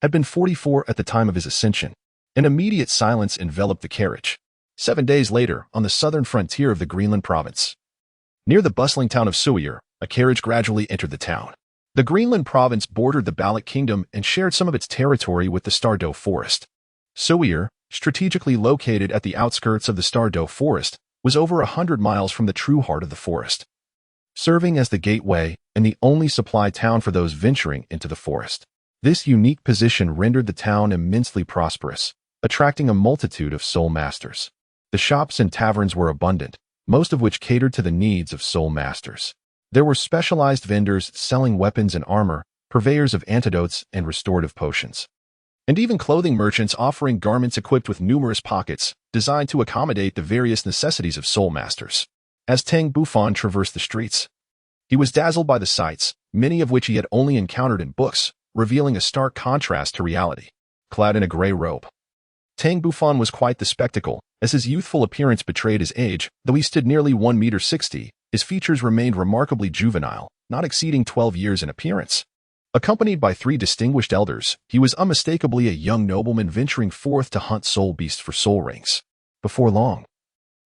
had been 44 at the time of his ascension. An immediate silence enveloped the carriage. 7 days later, on the southern frontier of the Greenland province, near the bustling town of Suir, a carriage gradually entered the town. The Greenland province bordered the Balak Kingdom and shared some of its territory with the Star Do Forest. Suir, strategically located at the outskirts of the Douluo Forest, was over 100 miles from the true heart of the forest, serving as the gateway and the only supply town for those venturing into the forest. This unique position rendered the town immensely prosperous, attracting a multitude of Soulmasters. The shops and taverns were abundant, most of which catered to the needs of Soulmasters. There were specialized vendors selling weapons and armor, purveyors of antidotes and restorative potions, and even clothing merchants offering garments equipped with numerous pockets, designed to accommodate the various necessities of Soulmasters. As Tang Bufan traversed the streets, he was dazzled by the sights, many of which he had only encountered in books, revealing a stark contrast to reality. Clad in a gray robe, Tang Bufan was quite the spectacle, as his youthful appearance betrayed his age. Though he stood nearly 1.60 meters, his features remained remarkably juvenile, not exceeding 12 years in appearance. Accompanied by 3 distinguished elders, he was unmistakably a young nobleman venturing forth to hunt soul beasts for soul rings. Before long,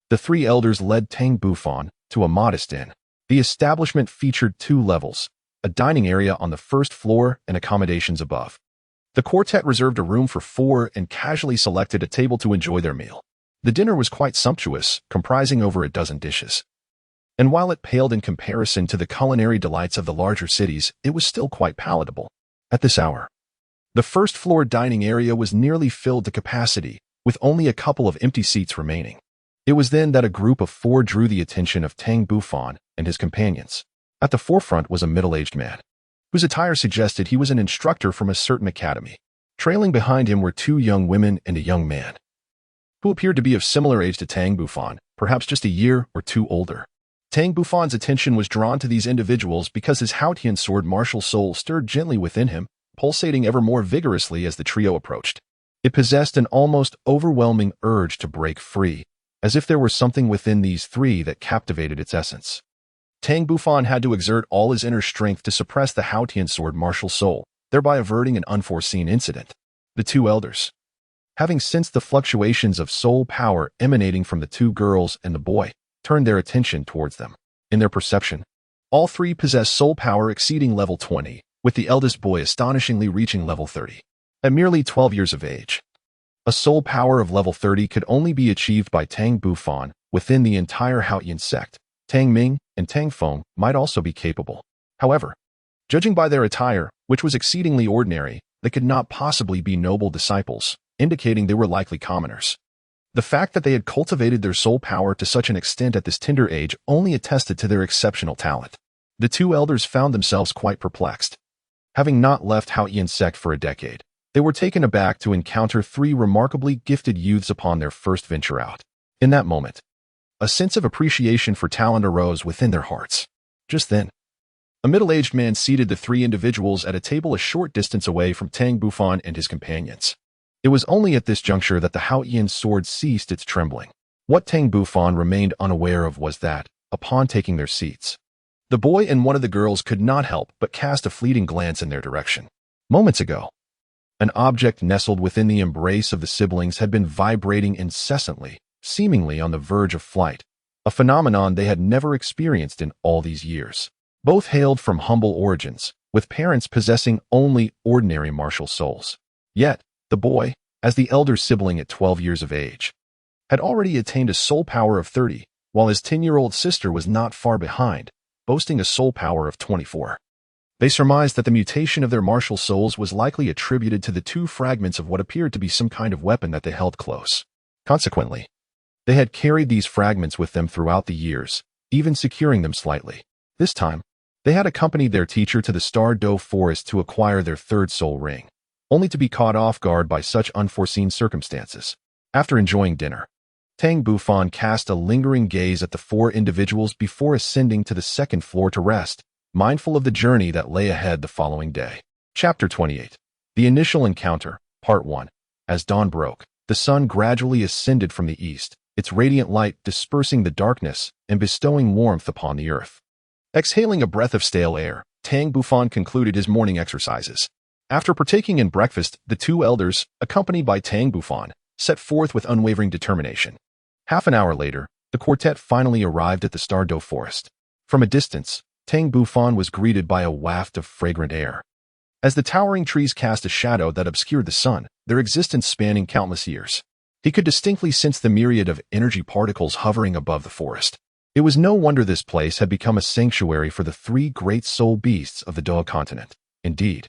the 3 elders led Tang Bufan to a modest inn. The establishment featured 2 levels, a dining area on the first floor and accommodations above. The quartet reserved a room for 4 and casually selected a table to enjoy their meal. The dinner was quite sumptuous, comprising over a dozen dishes. And while it paled in comparison to the culinary delights of the larger cities, it was still quite palatable. At this hour, the first-floor dining area was nearly filled to capacity, with only a couple of empty seats remaining. It was then that a group of 4 drew the attention of Tang Bufan and his companions. At the forefront was a middle-aged man, whose attire suggested he was an instructor from a certain academy. Trailing behind him were 2 young women and a young man, who appeared to be of similar age to Tang Bufan, perhaps just a year or 2 older. Tang Bufan's attention was drawn to these individuals because his Haotian sword martial soul stirred gently within him, pulsating ever more vigorously as the trio approached. It possessed an almost overwhelming urge to break free, as if there were something within these 3 that captivated its essence. Tang Bufan had to exert all his inner strength to suppress the Haotian sword martial soul, thereby averting an unforeseen incident. The 2 elders, having sensed the fluctuations of soul power emanating from the 2 girls and the boy, turned their attention towards them. In their perception, all 3 possessed soul power exceeding level 20, with the eldest boy astonishingly reaching level 30. At merely 12 years of age, a soul power of level 30 could only be achieved by Tang Bufan. Within the entire Haotian Sect, Tang Ming and Tang Feng might also be capable. However, judging by their attire, which was exceedingly ordinary, they could not possibly be noble disciples, indicating they were likely commoners. The fact that they had cultivated their soul power to such an extent at this tender age only attested to their exceptional talent. The 2 elders found themselves quite perplexed. Having not left Haotian Sect for a decade, they were taken aback to encounter 3 remarkably gifted youths upon their first venture out. In that moment, a sense of appreciation for talent arose within their hearts. Just then, a middle-aged man seated the 3 individuals at a table a short distance away from Tang Bufan and his companions. It was only at this juncture that the Haotian sword ceased its trembling. What Tang Bufan remained unaware of was that, upon taking their seats, the boy and one of the girls could not help but cast a fleeting glance in their direction. Moments ago, an object nestled within the embrace of the siblings had been vibrating incessantly, seemingly on the verge of flight, a phenomenon they had never experienced in all these years. Both hailed from humble origins, with parents possessing only ordinary martial souls. Yet, the boy, as the elder sibling at 12 years of age, had already attained a soul power of 30, while his 10-year-old sister was not far behind, boasting a soul power of 24. They surmised that the mutation of their martial souls was likely attributed to the 2 fragments of what appeared to be some kind of weapon that they held close. Consequently, they had carried these fragments with them throughout the years, even securing them slightly. This time, they had accompanied their teacher to the Douluo Forest to acquire their 3rd soul ring, only to be caught off guard by such unforeseen circumstances. After enjoying dinner, Tang Bufan cast a lingering gaze at the 4 individuals before ascending to the 2nd floor to rest, mindful of the journey that lay ahead the following day. Chapter 28. The Initial Encounter, Part 1. As dawn broke, the sun gradually ascended from the east, its radiant light dispersing the darkness and bestowing warmth upon the earth. Exhaling a breath of stale air, Tang Bufan concluded his morning exercises. After partaking in breakfast, the 2 elders, accompanied by Tang Bufan, set forth with unwavering determination. Half an hour later, the quartet finally arrived at the Douluo Forest. From a distance, Tang Bufan was greeted by a waft of fragrant air. As the towering trees cast a shadow that obscured the sun, their existence spanning countless years, He could distinctly sense the myriad of energy particles hovering above the forest. It was no wonder this place had become a sanctuary for the three great soul beasts of the Douluo Continent. Indeed,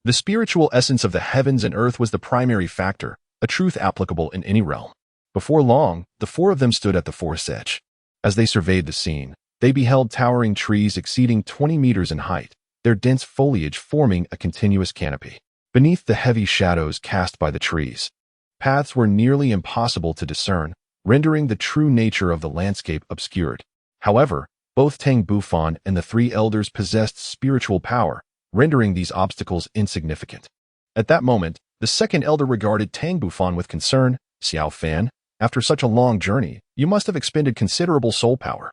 the spiritual essence of the heavens and earth was the primary factor, a truth applicable in any realm. Before long, the four of them stood at the forest's edge. As they surveyed the scene, they beheld towering trees exceeding 20 meters in height, their dense foliage forming a continuous canopy. Beneath the heavy shadows cast by the trees, paths were nearly impossible to discern, rendering the true nature of the landscape obscured. However, both Tang Bufan and the three elders possessed spiritual power, rendering these obstacles insignificant. At that moment, the second elder regarded Tang Bufan with concern. Xiao Fan, after such a long journey, you must have expended considerable soul power.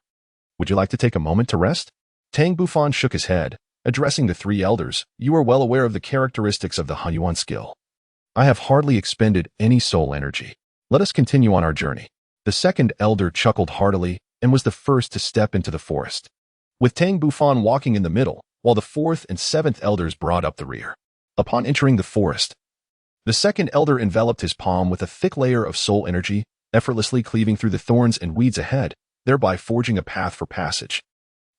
Would you like to take a moment to rest? Tang Bufan shook his head, addressing the three elders. You are well aware of the characteristics of the Haian skill. I have hardly expended any soul energy. Let us continue on our journey. The second elder chuckled heartily and was the first to step into the forest, with Tang Bufan walking in the middle, while the fourth and seventh elders brought up the rear. Upon entering the forest, the second elder enveloped his palm with a thick layer of soul energy, effortlessly cleaving through the thorns and weeds ahead, thereby forging a path for passage.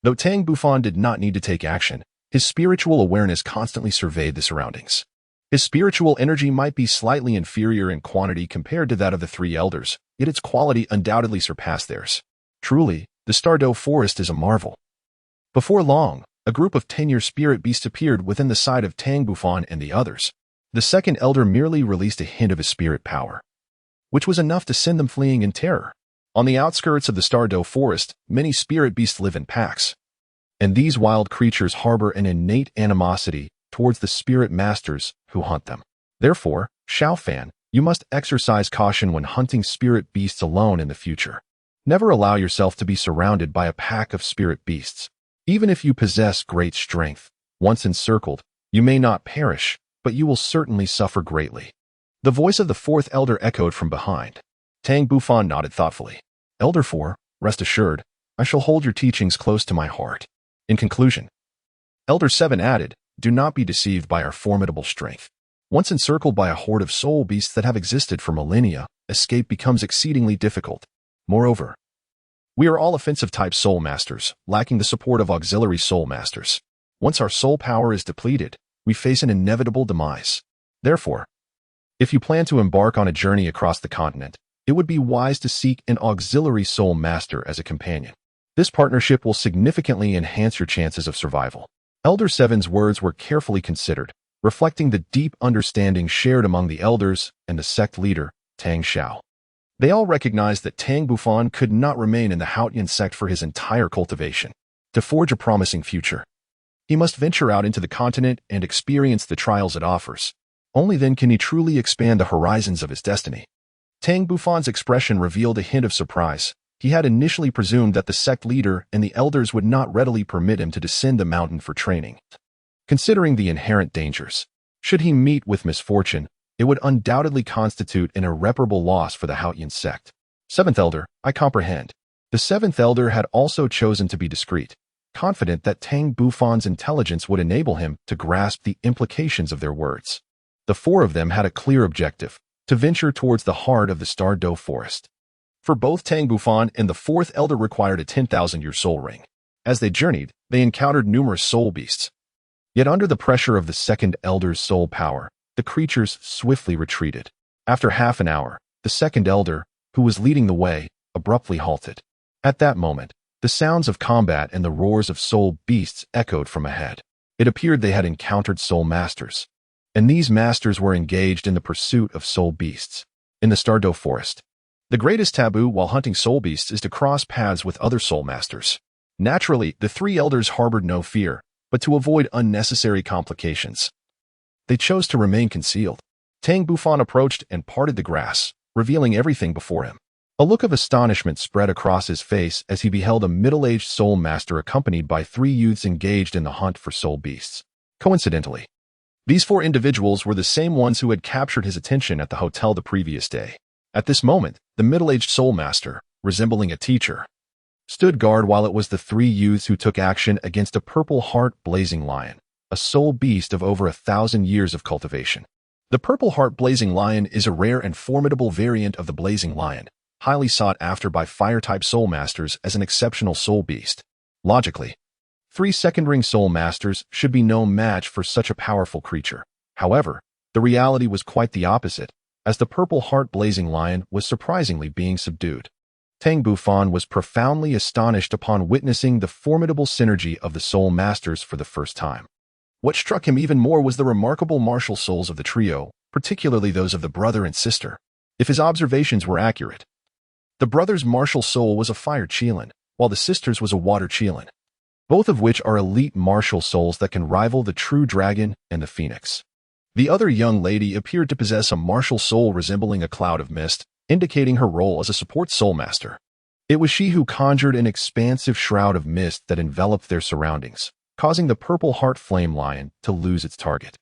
Though Tang Bufan did not need to take action, his spiritual awareness constantly surveyed the surroundings. His spiritual energy might be slightly inferior in quantity compared to that of the three elders, yet its quality undoubtedly surpassed theirs. Truly, the Douluo forest is a marvel. Before long, a group of 10-year spirit beasts appeared within the sight of Tang Bufan and the others. The second elder merely released a hint of his spirit power, which was enough to send them fleeing in terror. On the outskirts of the Douluo forest, many spirit beasts live in packs, and these wild creatures harbor an innate animosity towards the spirit masters who hunt them. Therefore, Xiao Fan, you must exercise caution when hunting spirit beasts alone in the future. Never allow yourself to be surrounded by a pack of spirit beasts. Even if you possess great strength, once encircled, you may not perish, but you will certainly suffer greatly. The voice of the fourth elder echoed from behind. Tang Bufan nodded thoughtfully. Elder 4, rest assured, I shall hold your teachings close to my heart. In conclusion, Elder 7 added, do not be deceived by our formidable strength. Once encircled by a horde of soul beasts that have existed for millennia, escape becomes exceedingly difficult. Moreover, we are all offensive-type Soulmasters, lacking the support of auxiliary Soulmasters. Once our soul power is depleted, we face an inevitable demise. Therefore, if you plan to embark on a journey across the continent, it would be wise to seek an auxiliary soul master as a companion. This partnership will significantly enhance your chances of survival. Elder 7's words were carefully considered, reflecting the deep understanding shared among the elders and the sect leader, Tang Xiao. They all recognized that Tang Bufan could not remain in the Haotian Sect for his entire cultivation. To forge a promising future, he must venture out into the continent and experience the trials it offers. Only then can he truly expand the horizons of his destiny. Tang Bufan's expression revealed a hint of surprise. He had initially presumed that the sect leader and the elders would not readily permit him to descend the mountain for training. Considering the inherent dangers, should he meet with misfortune, it would undoubtedly constitute an irreparable loss for the Haotian Sect. Seventh Elder, I comprehend. The seventh elder had also chosen to be discreet, confident that Tang Bufan's intelligence would enable him to grasp the implications of their words. The four of them had a clear objective, to venture towards the heart of the Douluo forest. For both Tang Bufan and the fourth elder required a 10,000-year soul ring. As they journeyed, they encountered numerous soul beasts. Yet under the pressure of the second elder's soul power, the creatures swiftly retreated. After half an hour, the second elder, who was leading the way, abruptly halted. At that moment, the sounds of combat and the roars of soul beasts echoed from ahead. It appeared they had encountered soul masters, and these masters were engaged in the pursuit of soul beasts. In the Douluo forest, the greatest taboo while hunting soul beasts is to cross paths with other soul masters. Naturally, the three elders harbored no fear, but to avoid unnecessary complications, they chose to remain concealed. Tang Bufan approached and parted the grass, revealing everything before him. A look of astonishment spread across his face as he beheld a middle-aged soul master accompanied by three youths engaged in the hunt for soul beasts. Coincidentally, these four individuals were the same ones who had captured his attention at the hotel the previous day. At this moment, the middle-aged soul master, resembling a teacher, stood guard while it was the three youths who took action against a purple heart blazing lion, a soul beast of over 1,000 years of cultivation. The purple heart blazing lion is a rare and formidable variant of the blazing lion, highly sought after by fire-type Soulmasters as an exceptional soul beast. Logically, 3 second-ring Soulmasters should be no match for such a powerful creature. However, the reality was quite the opposite, as the purple heart blazing lion was surprisingly being subdued. Tang Bufan was profoundly astonished upon witnessing the formidable synergy of the Soulmasters for the first time. What struck him even more was the remarkable martial souls of the trio, particularly those of the brother and sister. If his observations were accurate, the brother's martial soul was a fire Qilin, while the sister's was a water Qilin, both of which are elite martial souls that can rival the true dragon and the phoenix. The other young lady appeared to possess a martial soul resembling a cloud of mist, indicating her role as a support Soulmaster. It was she who conjured an expansive shroud of mist that enveloped their surroundings, causing the purple heart flame lion to lose its target,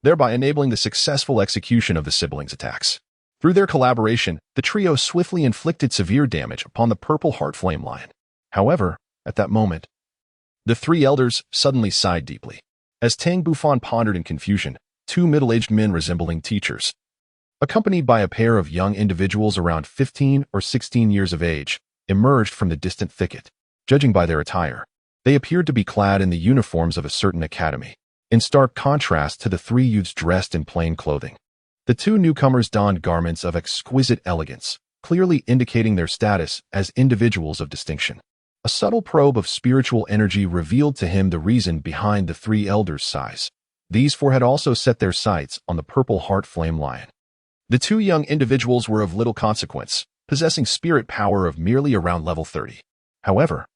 thereby enabling the successful execution of the siblings' attacks. Through their collaboration, the trio swiftly inflicted severe damage upon the purple heart flame lion. However, at that moment, the 3 elders suddenly sighed deeply. As Tang Bufan pondered in confusion, 2 middle-aged men resembling teachers, accompanied by a pair of young individuals around 15 or 16 years of age, emerged from the distant thicket. Judging by their attire, they appeared to be clad in the uniforms of a certain academy, in stark contrast to the 3 youths dressed in plain clothing. The 2 newcomers donned garments of exquisite elegance, clearly indicating their status as individuals of distinction. A subtle probe of spiritual energy revealed to him the reason behind the 3 elders' size. These 4 had also set their sights on the purple heart flame lion. The 2 young individuals were of little consequence, possessing spirit power of merely around level 30. However,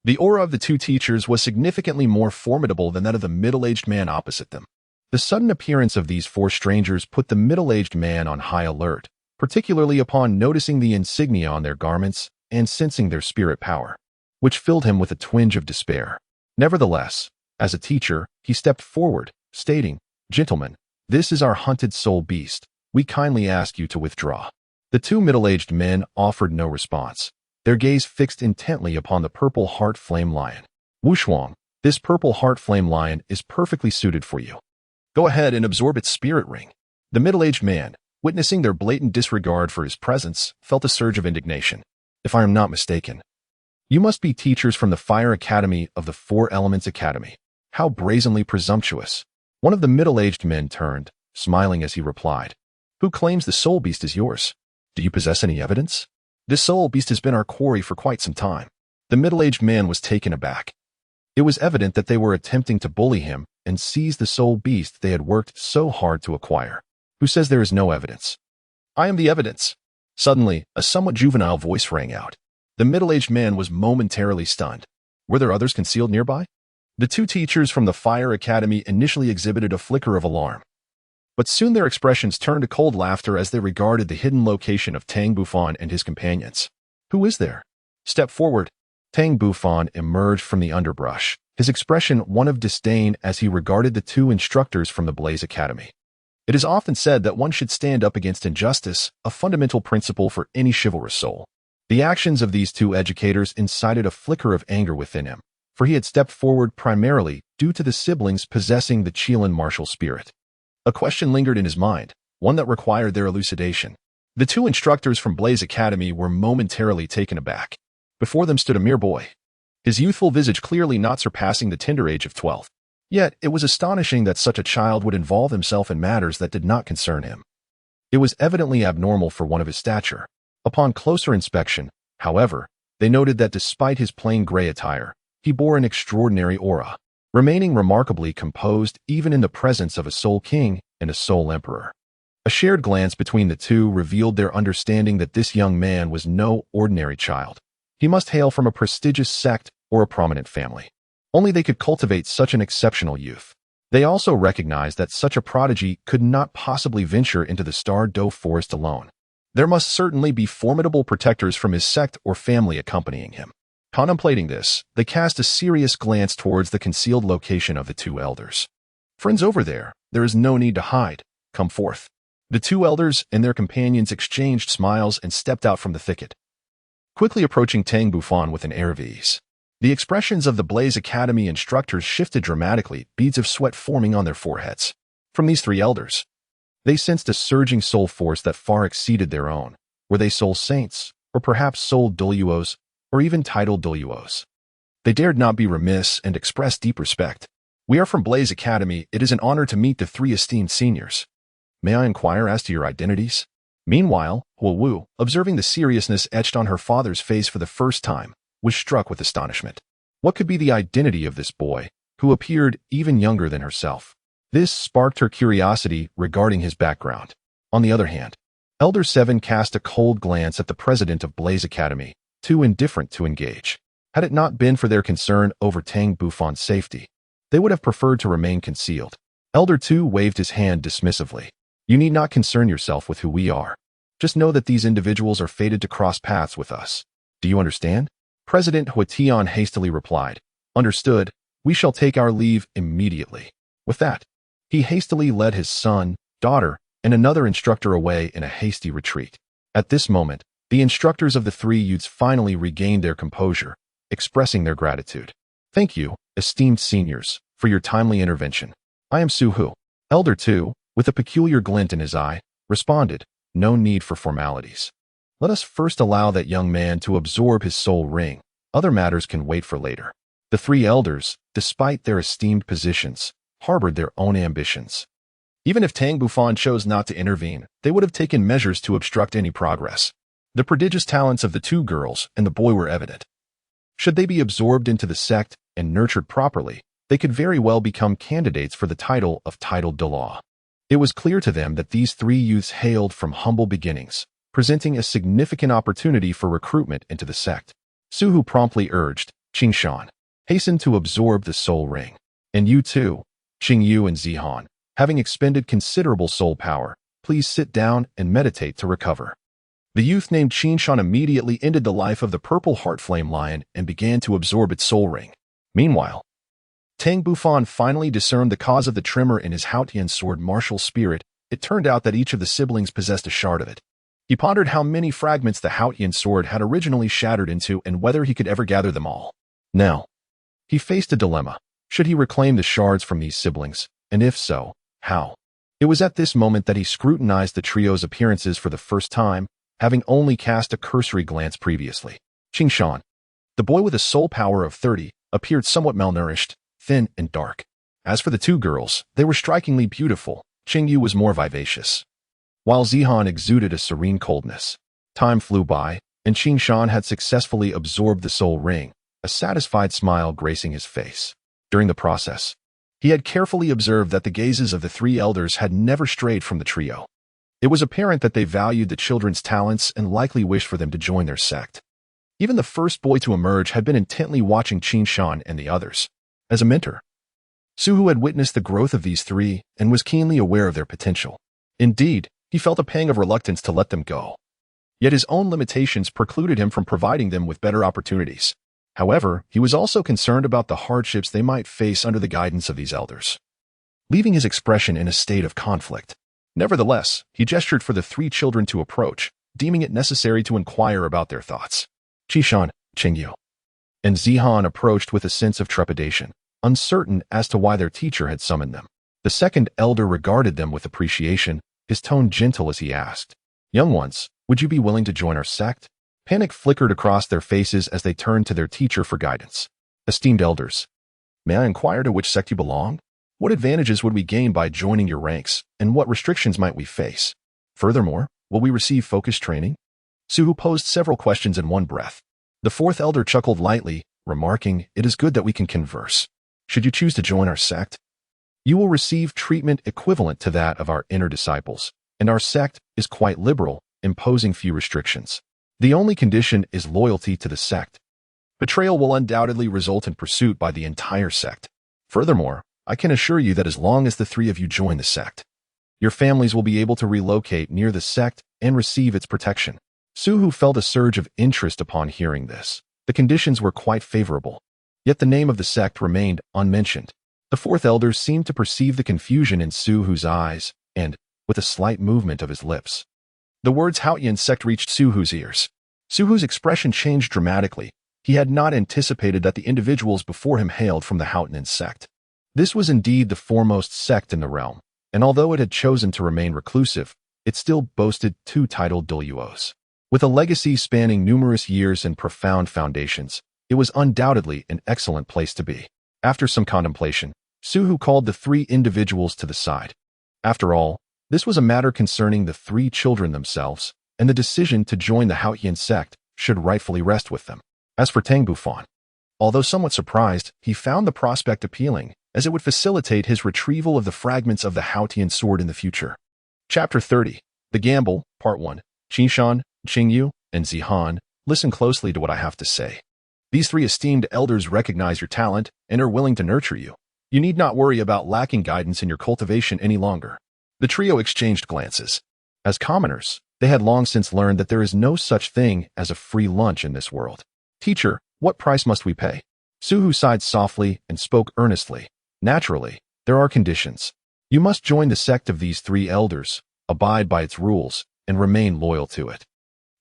the aura of the 2 teachers was significantly more formidable than that of the middle-aged man opposite them. The sudden appearance of these 4 strangers put the middle-aged man on high alert, particularly upon noticing the insignia on their garments and sensing their spirit power, which filled him with a twinge of despair. Nevertheless, as a teacher, he stepped forward, stating, "Gentlemen, this is our hunted soul beast. We kindly ask you to withdraw." The 2 middle-aged men offered no response, their gaze fixed intently upon the purple heart flame lion. "Wushuang, this purple heart flame lion is perfectly suited for you. Go ahead and absorb its spirit ring." The middle-aged man, witnessing their blatant disregard for his presence, felt a surge of indignation. "If I am not mistaken, you must be teachers from the Fire Academy of the 4 Elements Academy. How brazenly presumptuous." One of the middle-aged men turned, smiling as he replied, "Who claims the soul beast is yours? Do you possess any evidence?" "This soul beast has been our quarry for quite some time." The middle-aged man was taken aback. It was evident that they were attempting to bully him and seize the soul beast they had worked so hard to acquire. "Who says there is no evidence?" "I am the evidence." Suddenly, a somewhat juvenile voice rang out. The middle-aged man was momentarily stunned. Were there others concealed nearby? The 2 teachers from the Fire Academy initially exhibited a flicker of alarm, but soon their expressions turned to cold laughter as they regarded the hidden location of Tang Bufan and his companions. "Who is there? Step forward." Tang Bufan emerged from the underbrush, his expression one of disdain as he regarded the 2 instructors from the Blaze Academy. It is often said that one should stand up against injustice, a fundamental principle for any chivalrous soul. The actions of these 2 educators incited a flicker of anger within him, for he had stepped forward primarily due to the siblings possessing the Qilin martial spirit. A question lingered in his mind, one that required their elucidation. The 2 instructors from Blaze Academy were momentarily taken aback. Before them stood a mere boy, his youthful visage clearly not surpassing the tender age of 12. Yet, it was astonishing that such a child would involve himself in matters that did not concern him. It was evidently abnormal for one of his stature. Upon closer inspection, however, they noted that despite his plain gray attire, he bore an extraordinary aura, remaining remarkably composed even in the presence of a soul king and a soul emperor. A shared glance between the 2 revealed their understanding that this young man was no ordinary child. He must hail from a prestigious sect or a prominent family. Only they could cultivate such an exceptional youth. They also recognized that such a prodigy could not possibly venture into the Star Doe forest alone. There must certainly be formidable protectors from his sect or family accompanying him. Contemplating this, they cast a serious glance towards the concealed location of the 2 elders. "Friends over there is no need to hide. Come forth." The 2 elders and their companions exchanged smiles and stepped out from the thicket, quickly approaching Tang Bufan with an air of ease. The expressions of the Blaze Academy instructors shifted dramatically, beads of sweat forming on their foreheads. From these 3 elders, They sensed a surging soul force that far exceeded their own. Were they soul saints, or perhaps soul Douluos, or even titled Douluos? They dared not be remiss and expressed deep respect. "We are from Blaze Academy. It is an honor to meet the three esteemed seniors. May I inquire as to your identities?" Meanwhile, Wu, observing the seriousness etched on her father's face for the first time, was struck with astonishment. What could be the identity of this boy, who appeared even younger than herself? This sparked her curiosity regarding his background. On the other hand, Elder Seven cast a cold glance at the president of Blaze Academy, too indifferent to engage. Had it not been for their concern over Tang Bufan's safety, they would have preferred to remain concealed. Elder Two waved his hand dismissively. "You need not concern yourself with who we are. Just know that these individuals are fated to cross paths with us. Do you understand?" President Haotian hastily replied, "Understood. We shall take our leave immediately." With that, he hastily led his son, daughter, and another instructor away in a hasty retreat. At this moment, the instructors of the three youths finally regained their composure, expressing their gratitude. "Thank you, esteemed seniors, for your timely intervention. I am Su-Hu." Elder Two, with a peculiar glint in his eye, responded, "No need for formalities. Let us first allow that young man to absorb his soul ring. Other matters can wait for later." The three elders, despite their esteemed positions, harbored their own ambitions. Even if Tang Bufan chose not to intervene, they would have taken measures to obstruct any progress. The prodigious talents of the two girls and the boy were evident. Should they be absorbed into the sect and nurtured properly, they could very well become candidates for the title of titled Douluo. It was clear to them that these three youths hailed from humble beginnings, presenting a significant opportunity for recruitment into the sect. Su-Hu promptly urged, "Qingshan, hasten to absorb the soul ring. And you too, Qingyu and Zihan, having expended considerable soul power, please sit down and meditate to recover." The youth named Qingshan immediately ended the life of the purple heart flame lion and began to absorb its soul ring. Meanwhile, Tang Bufan finally discerned the cause of the tremor in his Haotian sword martial spirit. It turned out that each of the siblings possessed a shard of it. He pondered how many fragments the Haotian sword had originally shattered into and whether he could ever gather them all. Now, he faced a dilemma. Should he reclaim the shards from these siblings? And if so, how? It was at this moment that he scrutinized the trio's appearances for the first time, having only cast a cursory glance previously. Qingshan, the boy with a soul power of 30, appeared somewhat malnourished, thin and dark. As for the two girls, they were strikingly beautiful. Qingyu was more vivacious, while Zihan exuded a serene coldness. Time flew by, and Qingshan had successfully absorbed the soul ring, a satisfied smile gracing his face. During the process, he had carefully observed that the gazes of the three elders had never strayed from the trio. It was apparent that they valued the children's talents and likely wished for them to join their sect. Even the first boy to emerge had been intently watching Qingshan and the others. As a mentor, Su-Hu had witnessed the growth of these three and was keenly aware of their potential. Indeed, he felt a pang of reluctance to let them go. Yet his own limitations precluded him from providing them with better opportunities. However, he was also concerned about the hardships they might face under the guidance of these elders, leaving his expression in a state of conflict. Nevertheless, he gestured for the three children to approach, deeming it necessary to inquire about their thoughts. Qingshan, Qingyu, and Zihan approached with a sense of trepidation, uncertain as to why their teacher had summoned them. The second elder regarded them with appreciation, his tone gentle as he asked, "Young ones, would you be willing to join our sect?" Panic flickered across their faces as they turned to their teacher for guidance. "Esteemed elders, may I inquire to which sect you belong? What advantages would we gain by joining your ranks, and what restrictions might we face? Furthermore, will we receive focused training?" Su-Hu posed several questions in one breath. The fourth elder chuckled lightly, remarking, "It is good that we can converse. Should you choose to join our sect, you will receive treatment equivalent to that of our inner disciples, and our sect is quite liberal, imposing few restrictions. The only condition is loyalty to the sect. Betrayal will undoubtedly result in pursuit by the entire sect. Furthermore, I can assure you that as long as the three of you join the sect, your families will be able to relocate near the sect and receive its protection." Su-Hu felt a surge of interest upon hearing this. The conditions were quite favorable, yet the name of the sect remained unmentioned. The fourth elder seemed to perceive the confusion in Su-Hu's eyes, and, with a slight movement of his lips, the words Haotian Sect reached Su-Hu's ears. Su-Hu's expression changed dramatically. He had not anticipated that the individuals before him hailed from the Haotian Sect. This was indeed the foremost sect in the realm, and although it had chosen to remain reclusive, it still boasted 2 titled Douluos. With a legacy spanning numerous years and profound foundations, it was undoubtedly an excellent place to be. After some contemplation, Suhu called the 3 individuals to the side. After all, this was a matter concerning the 3 children themselves, and the decision to join the Haotian Sect should rightfully rest with them. As for Tang Bufan, although somewhat surprised, he found the prospect appealing, as it would facilitate his retrieval of the fragments of the Haotian sword in the future. Chapter 30. The Gamble, Part 1. Qingshan, Qingyu, and Zihan, listen closely to what I have to say. These 3 esteemed elders recognize your talent and are willing to nurture you. You need not worry about lacking guidance in your cultivation any longer. The trio exchanged glances. As commoners, they had long since learned that there is no such thing as a free lunch in this world. Teacher, what price must we pay? Suhu sighed softly and spoke earnestly. Naturally, there are conditions. You must join the sect of these 3 elders, abide by its rules, and remain loyal to it.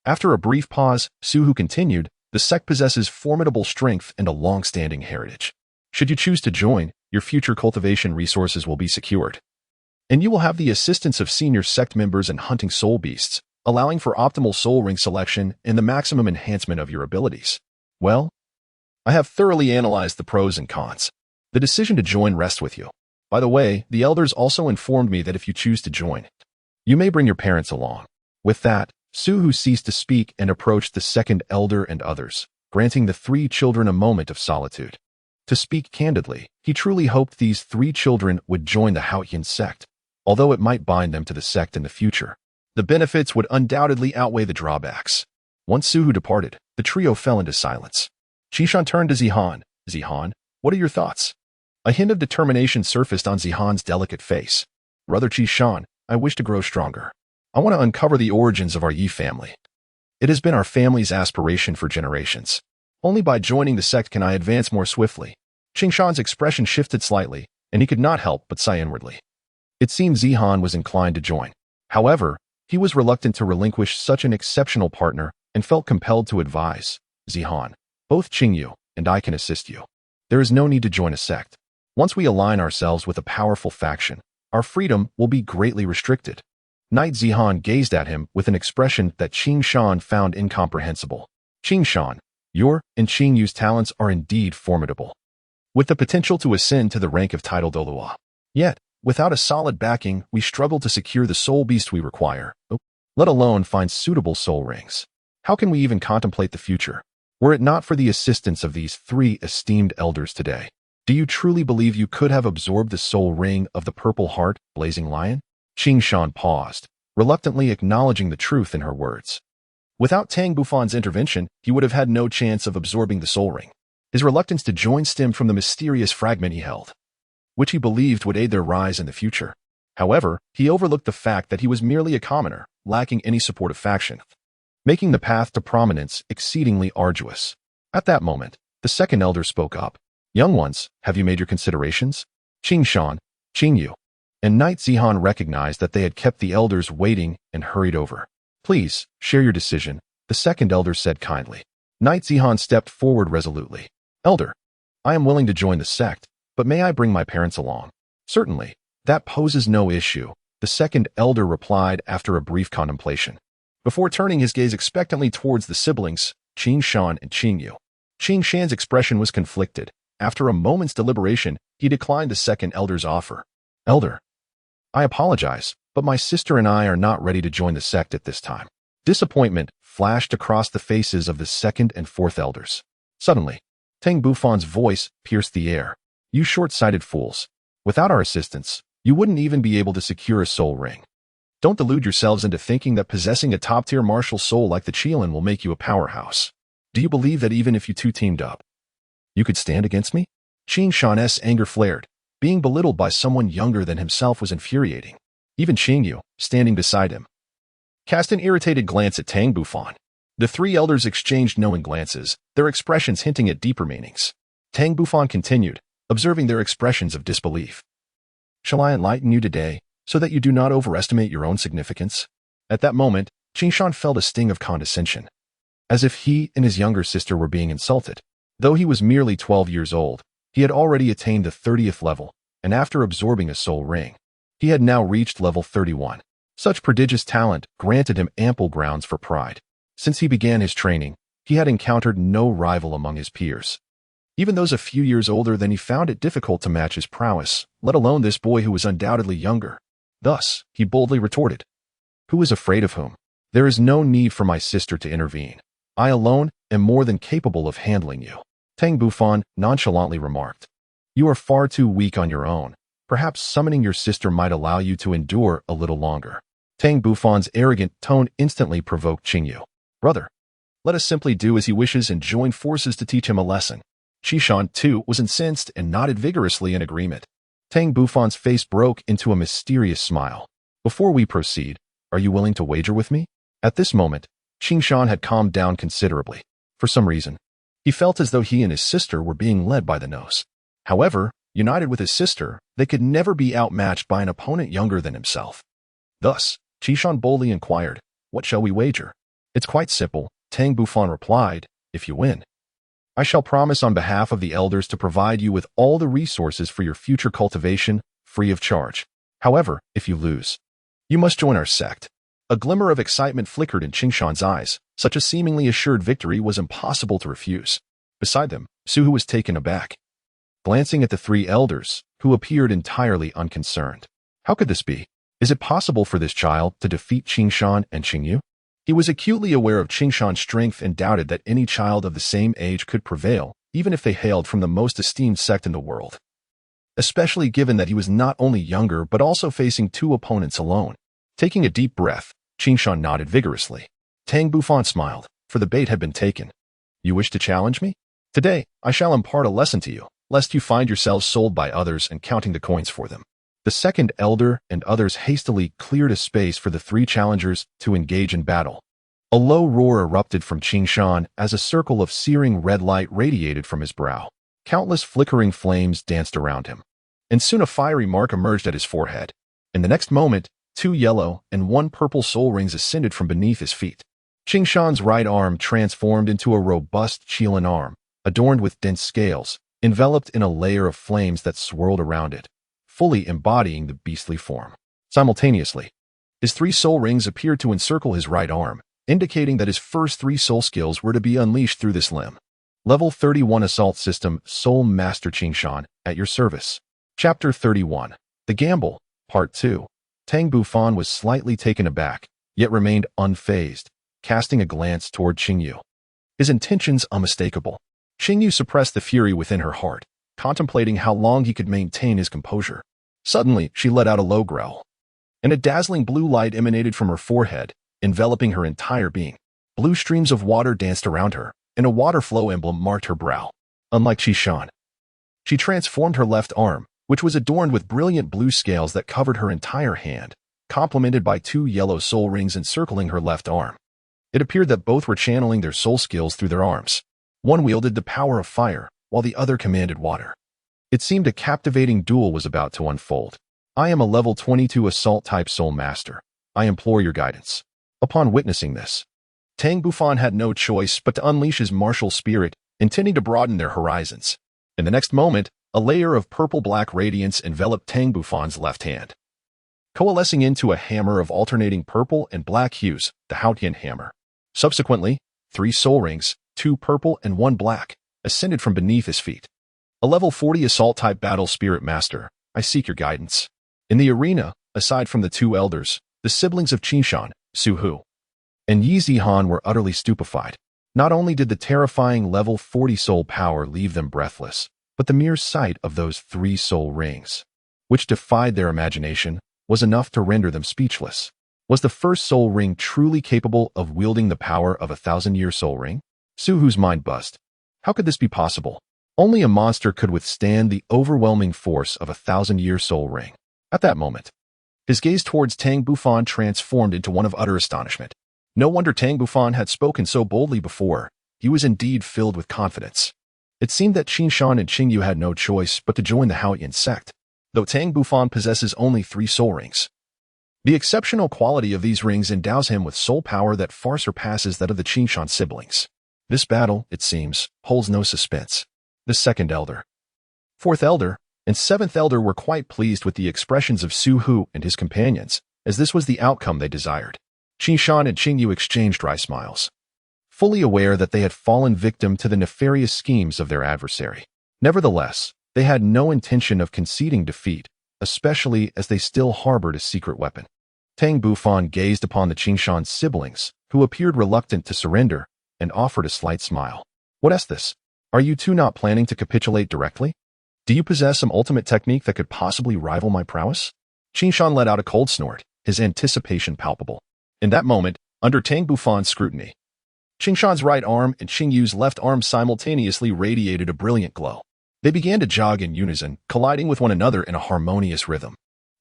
After a brief pause, Suhu continued, the sect possesses formidable strength and a long-standing heritage. Should you choose to join, your future cultivation resources will be secured. And you will have the assistance of senior sect members in hunting soul beasts, allowing for optimal soul ring selection and the maximum enhancement of your abilities. Well, I have thoroughly analyzed the pros and cons. The decision to join rests with you. By the way, the elders also informed me that if you choose to join, you may bring your parents along. With that, Suhu ceased to speak and approached the second elder and others, granting the 3 children a moment of solitude. To speak candidly, he truly hoped these 3 children would join the Haotian Sect, although it might bind them to the sect in the future. The benefits would undoubtedly outweigh the drawbacks. Once Suhu departed, the trio fell into silence. Qingshan turned to Zihan. Zihan, what are your thoughts? A hint of determination surfaced on Zihan's delicate face. Brother Qingshan, I wish to grow stronger. I want to uncover the origins of our Yi family. It has been our family's aspiration for generations. Only by joining the sect can I advance more swiftly. Qingshan's expression shifted slightly, and he could not help but sigh inwardly. It seemed Zihan was inclined to join. However, he was reluctant to relinquish such an exceptional partner and felt compelled to advise, Zihan, both Qingyu and I can assist you. There is no need to join a sect. Once we align ourselves with a powerful faction, our freedom will be greatly restricted. Knight Zihan gazed at him with an expression that Qingshan found incomprehensible. Qingshan, your and Qingyu's talents are indeed formidable, with the potential to ascend to the rank of title Douluo. Yet, without a solid backing, we struggle to secure the soul beast we require, let alone find suitable soul rings. How can we even contemplate the future, were it not for the assistance of these 3 esteemed elders today? Do you truly believe you could have absorbed the soul ring of the purple heart, blazing lion? Qingshan paused, reluctantly acknowledging the truth in her words. Without Tang Bufan's intervention, he would have had no chance of absorbing the soul ring. His reluctance to join stemmed from the mysterious fragment he held, which he believed would aid their rise in the future. However, he overlooked the fact that he was merely a commoner, lacking any supportive faction, making the path to prominence exceedingly arduous. At that moment, the second elder spoke up. Young ones, have you made your considerations? Qingshan, Qingyu, and Knight Zihan recognized that they had kept the elders waiting and hurried over. Please, share your decision, the second elder said kindly. Knight Zihan stepped forward resolutely. Elder, I am willing to join the sect, but may I bring my parents along? Certainly, that poses no issue, the second elder replied after a brief contemplation, before turning his gaze expectantly towards the siblings, Qingshan and Qingyu. Qingshan's expression was conflicted. After a moment's deliberation, he declined the second elder's offer. Elder, I apologize, but my sister and I are not ready to join the sect at this time. Disappointment flashed across the faces of the second and fourth elders. Suddenly, Tang Bufan's voice pierced the air. You short-sighted fools. Without our assistance, you wouldn't even be able to secure a soul ring. Don't delude yourselves into thinking that possessing a top-tier martial soul like the Qilin will make you a powerhouse. Do you believe that even if you 2 teamed up, you could stand against me? Qingshan's anger flared. Being belittled by someone younger than himself was infuriating. Even Qingyu, standing beside him, cast an irritated glance at Tang Bufan. The 3 elders exchanged knowing glances, their expressions hinting at deeper meanings. Tang Bufan continued, observing their expressions of disbelief. Shall I enlighten you today, so that you do not overestimate your own significance? At that moment, Qingshan felt a sting of condescension, as if he and his younger sister were being insulted. Though he was merely 12 years old, he had already attained the 30th level, and after absorbing a soul ring, He had now reached level 31. Such prodigious talent granted him ample grounds for pride. Since he began his training, he had encountered no rival among his peers. Even those a few years older than he found it difficult to match his prowess, let alone this boy who was undoubtedly younger. Thus, he boldly retorted, "Who is afraid of whom? There is no need for my sister to intervene. I alone am more than capable of handling you," Tang Bufan nonchalantly remarked. "You are far too weak on your own. Perhaps summoning your sister might allow you to endure a little longer." Tang Bufan's arrogant tone instantly provoked Qingyu. "Brother, let us simply do as he wishes and join forces to teach him a lesson." Qishan, too, was incensed and nodded vigorously in agreement. Tang Bufan's face broke into a mysterious smile. "Before we proceed, are you willing to wager with me?" At this moment, Qingshan had calmed down considerably. For some reason, he felt as though he and his sister were being led by the nose. However, united with his sister, they could never be outmatched by an opponent younger than himself. Thus, Qishan boldly inquired, "What shall we wager?" "It's quite simple," Tang Bufan replied, "if you win, I shall promise on behalf of the elders to provide you with all the resources for your future cultivation, free of charge. However, if you lose, you must join our sect." A glimmer of excitement flickered in Qingshan's eyes. Such a seemingly assured victory was impossible to refuse. Beside them, Suhu was taken aback, glancing at the three elders, who appeared entirely unconcerned. How could this be? Is it possible for this child to defeat Qingshan and Qingyu? He was acutely aware of Qingshan's strength and doubted that any child of the same age could prevail, even if they hailed from the most esteemed sect in the world. Especially given that he was not only younger but also facing two opponents alone. Taking a deep breath, Qingshan nodded vigorously. Tang Bufan smiled, for the bait had been taken. "You wish to challenge me? Today, I shall impart a lesson to you, lest you find yourselves sold by others and counting the coins for them." The second elder and others hastily cleared a space for the three challengers to engage in battle. A low roar erupted from Qingshan as a circle of searing red light radiated from his brow. Countless flickering flames danced around him, and soon a fiery mark emerged at his forehead. In the next moment, 2 yellow and 1 purple soul rings ascended from beneath his feet. Qingshan's right arm transformed into a robust Qilin arm, adorned with dense scales, enveloped in a layer of flames that swirled around it, fully embodying the beastly form. Simultaneously, his 3 soul rings appeared to encircle his right arm, indicating that his first 3 soul skills were to be unleashed through this limb. Level 31 Assault System Soulmaster Qingshan, at your service. Chapter 31. The Gamble, Part 2. Tang Bufan was slightly taken aback, yet remained unfazed, casting a glance toward Qingyu. His intentions unmistakable. Qingyu suppressed the fury within her heart, contemplating how long he could maintain his composure. Suddenly, she let out a low growl, and a dazzling blue light emanated from her forehead, enveloping her entire being. Blue streams of water danced around her, and a water flow emblem marked her brow. Unlike Qishan, she transformed her left arm, which was adorned with brilliant blue scales that covered her entire hand, complemented by 2 yellow soul rings encircling her left arm. It appeared that both were channeling their soul skills through their arms. One wielded the power of fire, while the other commanded water. It seemed a captivating duel was about to unfold. "I am a level 22 assault-type Soulmaster. I implore your guidance." Upon witnessing this, Tang Bufan had no choice but to unleash his martial spirit, intending to broaden their horizons. In the next moment, a layer of purple-black radiance enveloped Tang Bufan's left hand, coalescing into a hammer of alternating purple and black hues, the Haotian hammer. Subsequently, 3 soul rings, 2 purple and 1 black, ascended from beneath his feet. "A level 40 assault-type battle spirit master, I seek your guidance." In the arena, aside from the 2 elders, the siblings of Qingshan, Suhu, and Yi Zihan were utterly stupefied. Not only did the terrifying level 40 soul power leave them breathless, but the mere sight of those 3 soul rings, which defied their imagination, was enough to render them speechless. Was the first soul ring truly capable of wielding the power of a 1,000-year soul ring? Suhu's mind buzzed. How could this be possible? Only a monster could withstand the overwhelming force of a 1,000-year soul ring. At that moment, his gaze towards Tang Bufan transformed into one of utter astonishment. No wonder Tang Bufan had spoken so boldly before. He was indeed filled with confidence. It seemed that Qingshan and Qingyu had no choice but to join the Haotian Sect, though Tang Bufan possesses only 3 soul rings. The exceptional quality of these rings endows him with soul power that far surpasses that of the Qingshan siblings. This battle, it seems, holds no suspense. The second elder. 4th elder, and seventh elder were quite pleased with the expressions of Su Hu and his companions, as this was the outcome they desired. Qin Shan and Qing Yu exchanged dry smiles, fully aware that they had fallen victim to the nefarious schemes of their adversary. Nevertheless, they had no intention of conceding defeat, especially as they still harbored a secret weapon. Tang Bufan gazed upon the Qin Shan siblings, who appeared reluctant to surrender, and offered a slight smile. What is this? Are you two not planning to capitulate directly? Do you possess some ultimate technique that could possibly rival my prowess? Qin Shan let out a cold snort, his anticipation palpable. In that moment, under Tang Bufan's scrutiny, Qin Shan's right arm and Qing Yu's left arm simultaneously radiated a brilliant glow. They began to jog in unison, colliding with one another in a harmonious rhythm.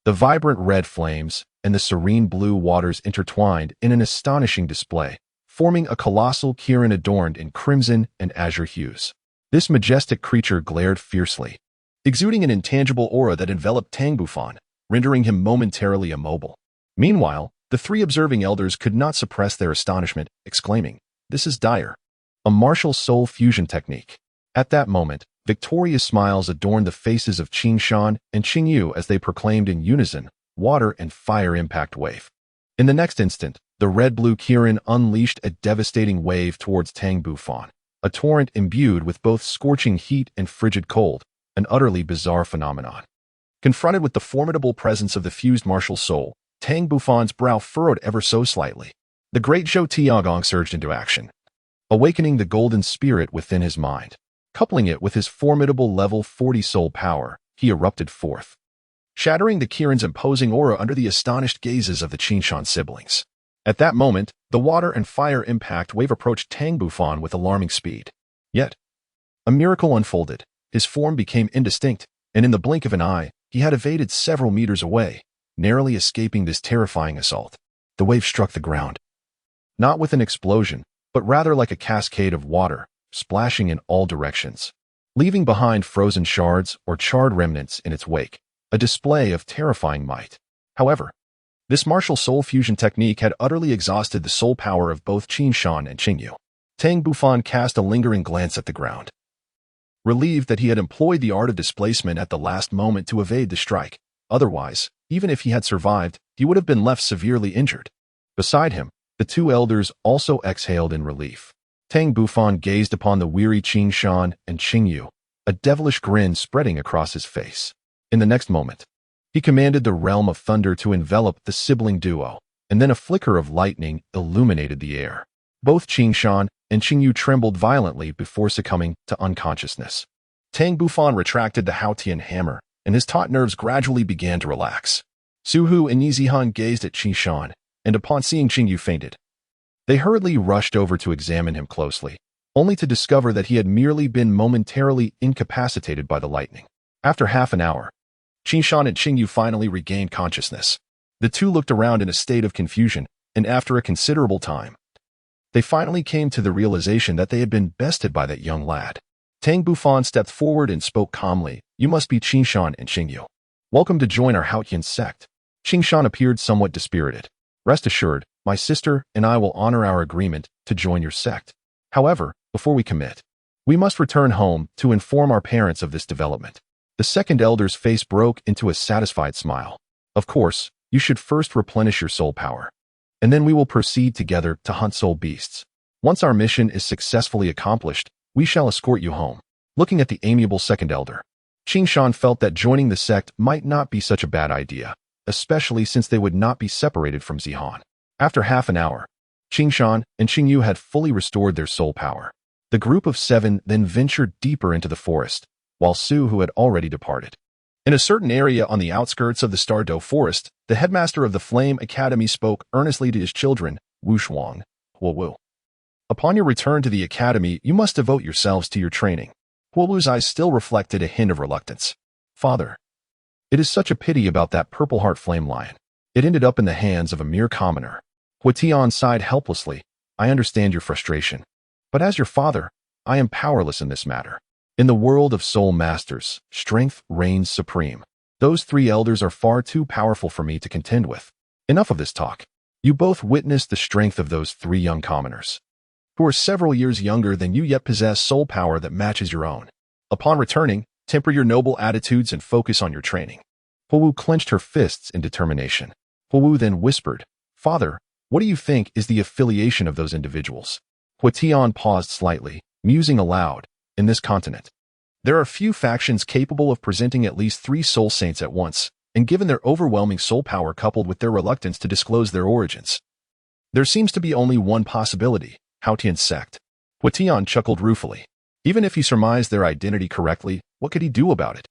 The vibrant red flames and the serene blue waters intertwined in an astonishing display, forming a colossal Kirin adorned in crimson and azure hues. This majestic creature glared fiercely, exuding an intangible aura that enveloped Tang Bufan, rendering him momentarily immobile. Meanwhile, the three observing elders could not suppress their astonishment, exclaiming, "This is dire. A martial soul fusion technique." At that moment, victorious smiles adorned the faces of Qin Shan and Qing Yu as they proclaimed in unison, "Water and fire impact wave." In the next instant, the red-blue Kirin unleashed a devastating wave towards Tang Bufan, a torrent imbued with both scorching heat and frigid cold, an utterly bizarre phenomenon. Confronted with the formidable presence of the fused martial soul, Tang Bufan's brow furrowed ever so slightly. The great Zhou Tiagong surged into action, awakening the golden spirit within his mind. Coupling it with his formidable level 40 soul power, he erupted forth, shattering the Kirin's imposing aura under the astonished gazes of the Qin Shan siblings. At that moment, the water and fire impact wave approached Tang Bufan with alarming speed. Yet, a miracle unfolded. His form became indistinct, and in the blink of an eye, he had evaded several meters away, narrowly escaping this terrifying assault. The wave struck the ground, not with an explosion, but rather like a cascade of water, splashing in all directions, leaving behind frozen shards or charred remnants in its wake, a display of terrifying might. However, this martial soul fusion technique had utterly exhausted the soul power of both Qin Shan and Qing Yu. Tang Bufan cast a lingering glance at the ground, relieved that he had employed the art of displacement at the last moment to evade the strike. Otherwise, even if he had survived, he would have been left severely injured. Beside him, the two elders also exhaled in relief. Tang Bufan gazed upon the weary Qin Shan and Qing Yu, a devilish grin spreading across his face. In the next moment, he commanded the realm of thunder to envelop the sibling duo, and then a flicker of lightning illuminated the air. Both Qin Shan and Qing Yu trembled violently before succumbing to unconsciousness. Tang Bufan retracted the Haotian hammer, and his taut nerves gradually began to relax. Su Hu and Nizihan gazed at Qin Shan, and upon seeing Qing Yu fainted, they hurriedly rushed over to examine him closely, only to discover that he had merely been momentarily incapacitated by the lightning. After half an hour, Qin Shan and Qing Yu finally regained consciousness. The two looked around in a state of confusion, and after a considerable time, they finally came to the realization that they had been bested by that young lad. Tang Bufan stepped forward and spoke calmly, "You must be Qin Shan and Qing Yu. Welcome to join our Haotian Sect." Qin Shan appeared somewhat dispirited. "Rest assured, my sister and I will honor our agreement to join your sect. However, before we commit, we must return home to inform our parents of this development." The second elder's face broke into a satisfied smile. "Of course, you should first replenish your soul power, and then we will proceed together to hunt soul beasts. Once our mission is successfully accomplished, we shall escort you home." Looking at the amiable second elder, Qin Shan felt that joining the sect might not be such a bad idea, especially since they would not be separated from Zihan. After half an hour, Qin Shan and Qing Yu had fully restored their soul power. The group of 7 then ventured deeper into the forest, while Su Hu had already departed. In a certain area on the outskirts of the Stardow Forest, the headmaster of the Flame Academy spoke earnestly to his children, Wu Shuang, Huo Wu. "Upon your return to the academy, you must devote yourselves to your training." Huo Wu's eyes still reflected a hint of reluctance. "Father, it is such a pity about that Purple Heart Flame Lion. It ended up in the hands of a mere commoner." Huotian sighed helplessly. "I understand your frustration, but as your father, I am powerless in this matter. In the world of soul masters, strength reigns supreme. Those 3 elders are far too powerful for me to contend with. Enough of this talk. You both witnessed the strength of those 3 young commoners, who are several years younger than you yet possess soul power that matches your own. Upon returning, Temper your noble attitudes and focus on your training. Huowu clenched her fists in determination. Huowu then whispered, Father, what do you think is the affiliation of those individuals? Haotian paused slightly, musing aloud. In this continent, there are few factions capable of presenting at least 3 soul saints at once, and given their overwhelming soul power coupled with their reluctance to disclose their origins, there seems to be only one possibility, Haotian Sect. Haotian chuckled ruefully. Even if he surmised their identity correctly, what could he do about it?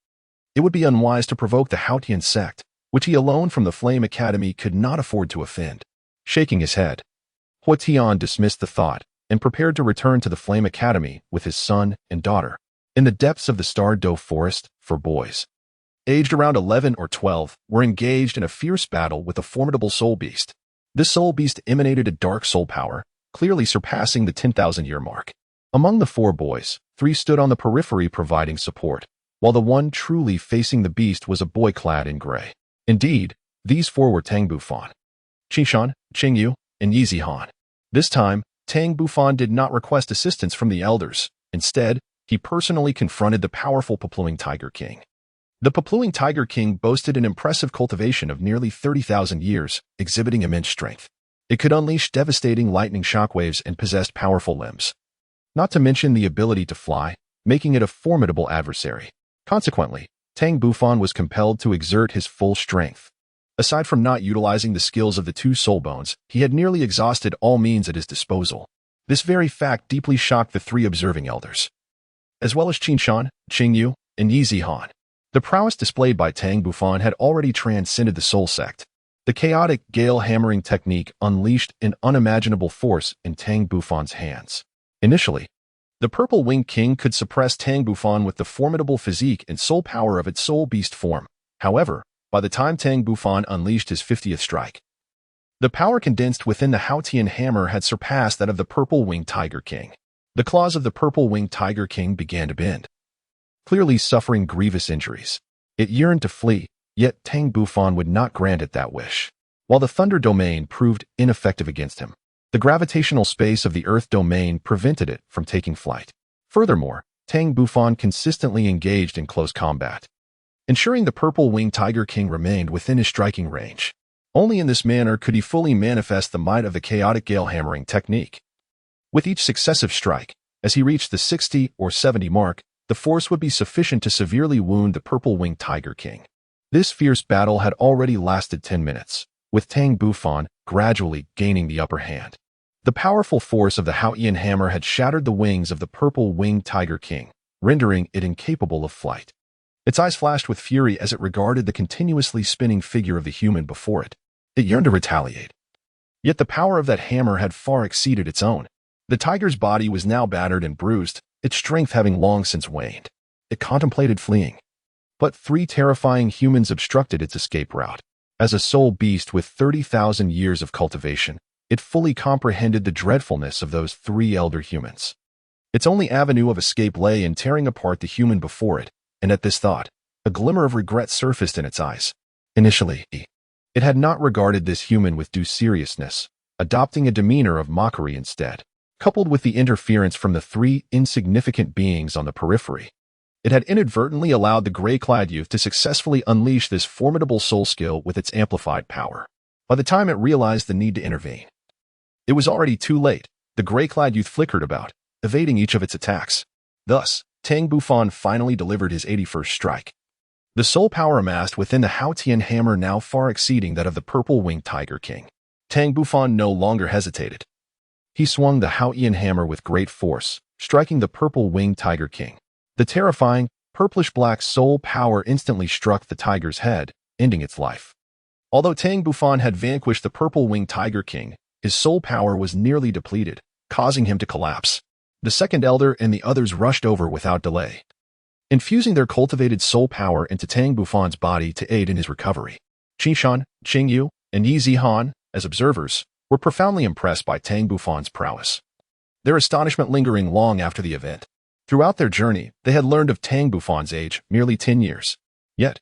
It would be unwise to provoke the Haotian Sect, which he alone from the Flame Academy could not afford to offend. Shaking his head, Haotian dismissed the thought and prepared to return to the Flame Academy with his son and daughter. In the depths of the Star Doe Forest, 4 boys, aged around 11 or 12, were engaged in a fierce battle with a formidable soul beast. This soul beast emanated a dark soul power, clearly surpassing the 10,000-year mark. Among the 4 boys, 3 stood on the periphery providing support, while the one truly facing the beast was a boy clad in gray. Indeed, these 4 were Tang Bufan, Qingshan, Qingyu, and Yizihan. This time, Tang Bufan did not request assistance from the elders. Instead, he personally confronted the powerful Papluing Tiger King. The Papluing Tiger King boasted an impressive cultivation of nearly 30,000 years, exhibiting immense strength. It could unleash devastating lightning shockwaves and possessed powerful limbs. Not to mention the ability to fly, making it a formidable adversary. Consequently, Tang Bufan was compelled to exert his full strength. Aside from not utilizing the skills of the 2 soul bones, he had nearly exhausted all means at his disposal. This very fact deeply shocked the 3 observing elders, as well as Qingshan, Qingyu, and Yizihan. The prowess displayed by Tang Bufan had already transcended the Soul Sect. The chaotic gale hammering technique unleashed an unimaginable force in Tang Bufan's hands. Initially, the Purple Winged King could suppress Tang Bufan with the formidable physique and soul power of its soul beast form. However, by the time Tang Bufan unleashed his 50th strike, the power condensed within the Haotian hammer had surpassed that of the Purple Winged Tiger King. The claws of the Purple Winged Tiger King began to bend, clearly suffering grievous injuries. It yearned to flee, yet Tang Bufan would not grant it that wish. While the Thunder Domain proved ineffective against him, the gravitational space of the Earth Domain prevented it from taking flight. Furthermore, Tang Bufan consistently engaged in close combat, ensuring the Purple Winged Tiger King remained within his striking range. Only in this manner could he fully manifest the might of the chaotic gale hammering technique. With each successive strike, as he reached the 60 or 70 mark, the force would be sufficient to severely wound the Purple Winged Tiger King. This fierce battle had already lasted 10 minutes, with Tang Bufan gradually gaining the upper hand. The powerful force of the Haotian hammer had shattered the wings of the Purple Winged Tiger King, rendering it incapable of flight. Its eyes flashed with fury as it regarded the continuously spinning figure of the human before it. It yearned to retaliate. Yet the power of that hammer had far exceeded its own. The tiger's body was now battered and bruised, its strength having long since waned. It contemplated fleeing, but 3 terrifying humans obstructed its escape route. As a soul beast with 30,000 years of cultivation, it fully comprehended the dreadfulness of those 3 elder humans. Its only avenue of escape lay in tearing apart the human before it, and at this thought, a glimmer of regret surfaced in its eyes. Initially, it had not regarded this human with due seriousness, adopting a demeanor of mockery instead. Coupled with the interference from the 3 insignificant beings on the periphery, it had inadvertently allowed the gray-clad youth to successfully unleash this formidable soul skill with its amplified power. By the time it realized the need to intervene, it was already too late. The gray-clad youth flickered about, evading each of its attacks. Thus, Tang Bufan finally delivered his 81st strike. The soul power amassed within the Haotian hammer now far exceeding that of the Purple Winged Tiger King. Tang Bufan no longer hesitated. He swung the Haotian hammer with great force, striking the Purple Winged Tiger King. The terrifying, purplish-black soul power instantly struck the tiger's head, ending its life. Although Tang Bufan had vanquished the Purple Winged Tiger King, his soul power was nearly depleted, causing him to collapse. The second elder and the others rushed over without delay, infusing their cultivated soul power into Tang Bufan's body to aid in his recovery. Qingshan, Qingyu, and Yizihan, as observers, were profoundly impressed by Tang Bufan's prowess, their astonishment lingering long after the event. Throughout their journey, they had learned of Tang Bufan's age, merely 10 years. Yet,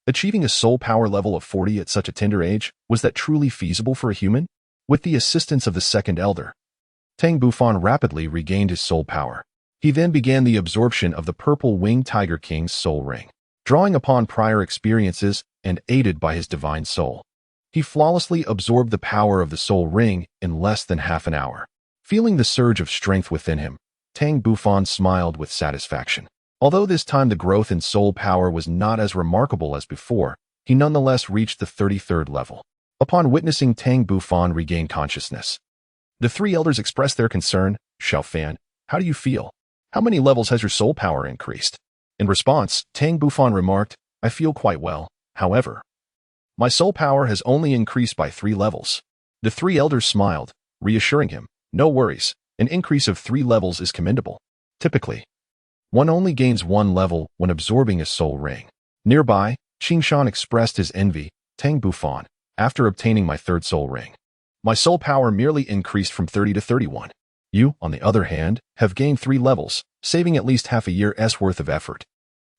achieving a soul power level of 40 at such a tender age, was that truly feasible for a human? With the assistance of the second elder, Tang Bufan rapidly regained his soul power. He then began the absorption of the purple winged tiger king's soul ring. Drawing upon prior experiences and aided by his divine soul, he flawlessly absorbed the power of the soul ring in less than half an hour. Feeling the surge of strength within him, Tang Bufan smiled with satisfaction. Although this time the growth in soul power was not as remarkable as before, he nonetheless reached the 33rd level. Upon witnessing Tang Bufan regain consciousness, the three elders expressed their concern. "Xiaofan, how do you feel? How many levels has your soul power increased?" In response, Tang Bufan remarked, "I feel quite well. However, my soul power has only increased by 3 levels." The three elders smiled, reassuring him, "No worries, an increase of 3 levels is commendable. Typically, one only gains 1 level when absorbing a soul ring." Nearby, Qingshan expressed his envy. "Tang Bufan, after obtaining my 3rd soul ring, my soul power merely increased from 30 to 31. You, on the other hand, have gained 3 levels, saving at least half a year's worth of effort.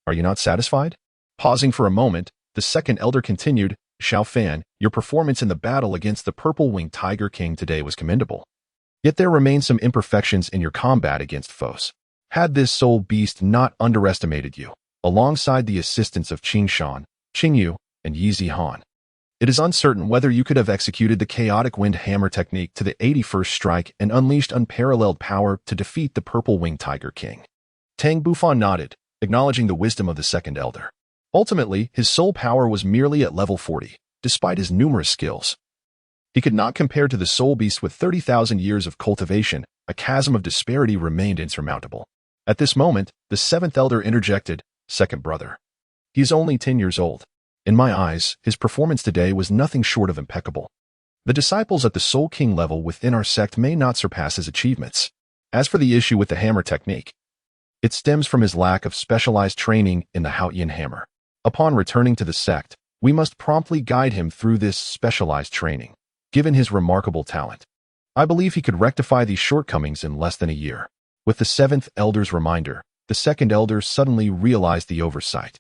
Are you not satisfied?" Pausing for a moment, the second elder continued, "Xiaofan, your performance in the battle against the purple-winged tiger king today was commendable. Yet there remain some imperfections in your combat against foes. Had this soul beast not underestimated you, alongside the assistance of Qingshan, Qingyu, and Yi Zihan, it is uncertain whether you could have executed the chaotic wind hammer technique to the 81st strike and unleashed unparalleled power to defeat the purple-winged tiger king." Tang Bufan nodded, acknowledging the wisdom of the second elder. Ultimately, his soul power was merely at level 40, despite his numerous skills. He could not compare to the soul beast with 30,000 years of cultivation. A chasm of disparity remained insurmountable. At this moment, the seventh elder interjected, "Second brother. He is only 10 years old. In my eyes, his performance today was nothing short of impeccable. The disciples at the Soul King level within our sect may not surpass his achievements. As for the issue with the hammer technique, it stems from his lack of specialized training in the Haotian hammer. Upon returning to the sect, we must promptly guide him through this specialized training. Given his remarkable talent, I believe he could rectify these shortcomings in less than a year." With the seventh elder's reminder, the second elder suddenly realized the oversight.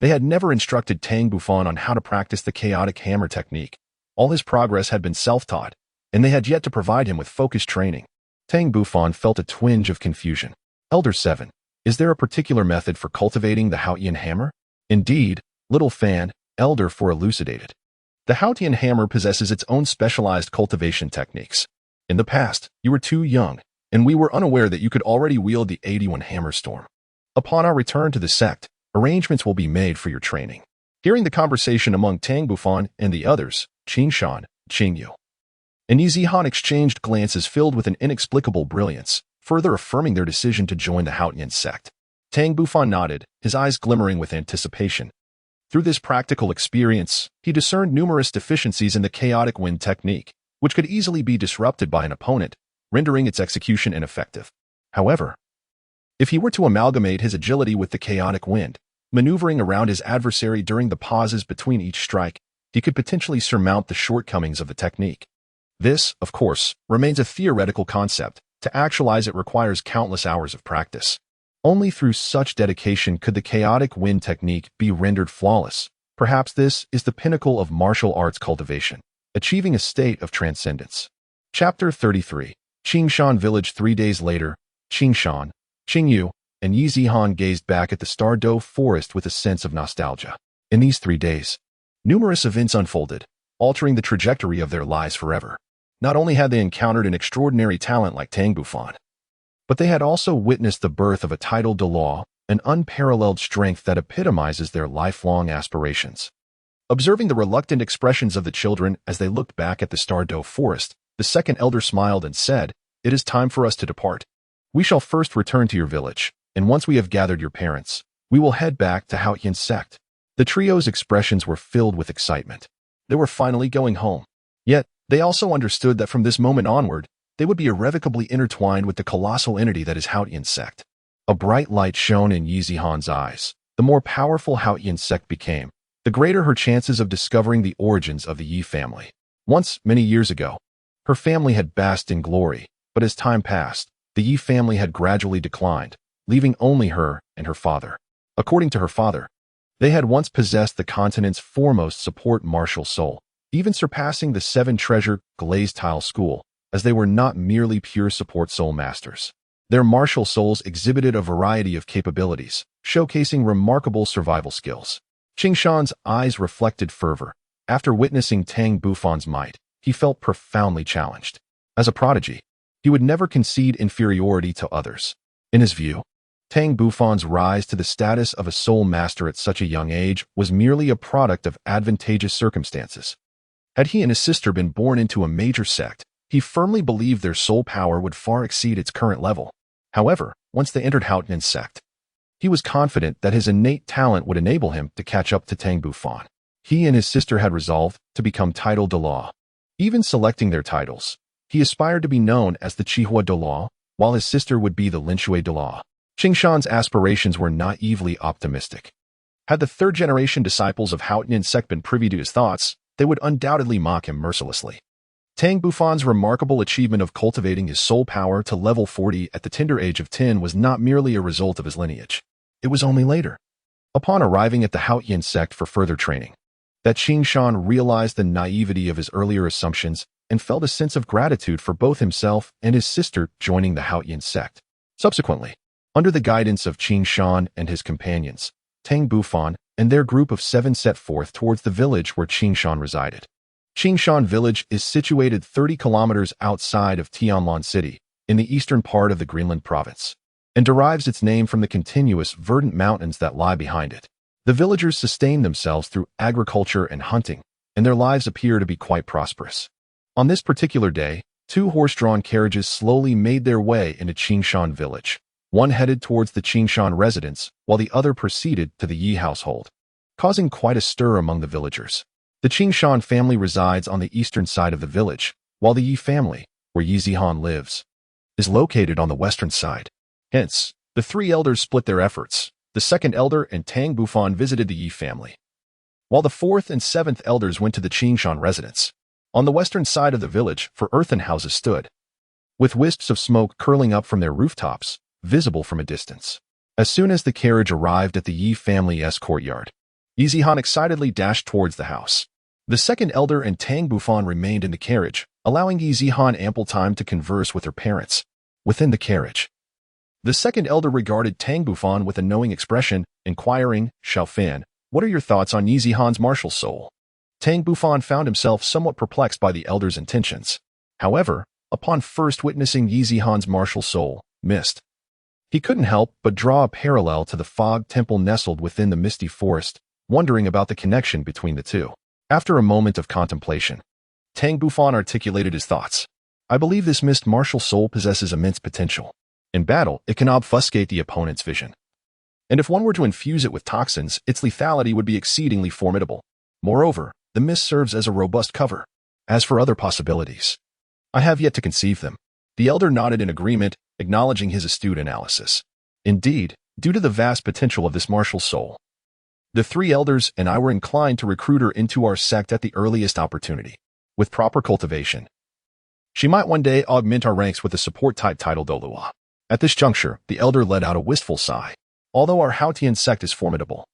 They had never instructed Tang Bufan on how to practice the chaotic hammer technique. All his progress had been self-taught, and they had yet to provide him with focused training. Tang Bufan felt a twinge of confusion. "Elder 7, is there a particular method for cultivating the Haotian hammer?" "Indeed, little fan," Elder 4 elucidated. "The Haotian hammer possesses its own specialized cultivation techniques. In the past, you were too young, and we were unaware that you could already wield the 81 hammer storm. Upon our return to the sect, arrangements will be made for your training." Hearing the conversation among Tang Bufan and the others, Qingshan, Qingyu, and Yi Zihan exchanged glances filled with an inexplicable brilliance, further affirming their decision to join the Haotian Sect. Tang Bufan nodded, his eyes glimmering with anticipation. Through this practical experience, he discerned numerous deficiencies in the chaotic wind technique, which could easily be disrupted by an opponent, rendering its execution ineffective. However, if he were to amalgamate his agility with the chaotic wind, maneuvering around his adversary during the pauses between each strike, he could potentially surmount the shortcomings of the technique. This, of course, remains a theoretical concept. To actualize it requires countless hours of practice. Only through such dedication could the chaotic wind technique be rendered flawless. Perhaps this is the pinnacle of martial arts cultivation, achieving a state of transcendence. Chapter 33. Qingshan Village. 3 days later, Qingshan, Qingyu, and Yi Zihan gazed back at the Douluo forest with a sense of nostalgia. In these 3 days, numerous events unfolded, altering the trajectory of their lives forever. Not only had they encountered an extraordinary talent like Tang Bufan, but they had also witnessed the birth of a titled Douluo, an unparalleled strength that epitomizes their lifelong aspirations. Observing the reluctant expressions of the children as they looked back at the Douluo forest, the second elder smiled and said, "It is time for us to depart. We shall first return to your village, and once we have gathered your parents, we will head back to Haotian Sect." The trio's expressions were filled with excitement. They were finally going home. Yet, they also understood that from this moment onward, they would be irrevocably intertwined with the colossal entity that is Haotian Sect. A bright light shone in Yi Zihan's eyes. The more powerful Haotian Sect became, the greater her chances of discovering the origins of the Yi family. Once, many years ago, her family had basked in glory, but as time passed, the Yi family had gradually declined, leaving only her and her father. According to her father, they had once possessed the continent's foremost support martial soul, even surpassing the 7 treasure glazed tile school, as they were not merely pure support soul masters. Their martial souls exhibited a variety of capabilities, showcasing remarkable survival skills. Qingshan's eyes reflected fervor. After witnessing Tang Bufan's might, he felt profoundly challenged. As a prodigy, he would never concede inferiority to others. In his view, Tang Bufan's rise to the status of a Soulmaster at such a young age was merely a product of advantageous circumstances. Had he and his sister been born into a major sect, he firmly believed their soul power would far exceed its current level. However, once they entered Haotian Sect, he was confident that his innate talent would enable him to catch up to Tang Bufan. He and his sister had resolved to become titled Douluo. Even selecting their titles, he aspired to be known as the Chihua Douluo, while his sister would be the Linshui Douluo. Qingshan's aspirations were naively optimistic. Had the third-generation disciples of Haotian Sect been privy to his thoughts, they would undoubtedly mock him mercilessly. Tang Bufan's remarkable achievement of cultivating his soul power to level 40 at the tender age of 10 was not merely a result of his lineage. It was only later, upon arriving at the Haotian Sect for further training, that Qingshan realized the naivety of his earlier assumptions and felt a sense of gratitude for both himself and his sister joining the Haotian Sect. Subsequently, under the guidance of Qingshan and his companions, Tang Bufan and their group of 7 set forth towards the village where Qingshan resided. Qingshan village is situated 30 kilometers outside of Tianlan City, in the eastern part of the Greenland province, and derives its name from the continuous, verdant mountains that lie behind it. The villagers sustain themselves through agriculture and hunting, and their lives appear to be quite prosperous. On this particular day, 2 horse-drawn carriages slowly made their way into Qingshan village. One headed towards the Qingshan residence, while the other proceeded to the Yi household, causing quite a stir among the villagers. The Qingshan family resides on the eastern side of the village, while the Yi family, where Yi Zihan lives, is located on the western side. Hence, the 3 elders split their efforts. The 2nd elder and Tang Bufan visited the Yi family, while the 4th and 7th elders went to the Qingshan residence. On the western side of the village, 4 earthen houses stood, with wisps of smoke curling up from their rooftops, visible from a distance. As soon as the carriage arrived at the Yi family's courtyard, Yi Zihan excitedly dashed towards the house. The 2nd elder and Tang Bufan remained in the carriage, allowing Yi Zihan ample time to converse with her parents. Within the carriage, the 2nd elder regarded Tang Bufan with a knowing expression, inquiring, "Xiaofan, what are your thoughts on Yi Zihan's martial soul?" Tang Bufan found himself somewhat perplexed by the elder's intentions. However, upon first witnessing Yi Zihan's martial soul, mist, he couldn't help but draw a parallel to the fog temple nestled within the misty forest, wondering about the connection between the two. After a moment of contemplation, Tang Bufan articulated his thoughts. "I believe this mist martial soul possesses immense potential. In battle, it can obfuscate the opponent's vision. And if one were to infuse it with toxins, its lethality would be exceedingly formidable. Moreover, the mist serves as a robust cover. As for other possibilities, I have yet to conceive them." The elder nodded in agreement, acknowledging his astute analysis. Indeed, due to the vast potential of this martial soul, the 3 elders and I were inclined to recruit her into our sect at the earliest opportunity. With proper cultivation, she might one day augment our ranks with a support-type title Douluo. At this juncture, the elder let out a wistful sigh. Although our Haotian Sect is formidable,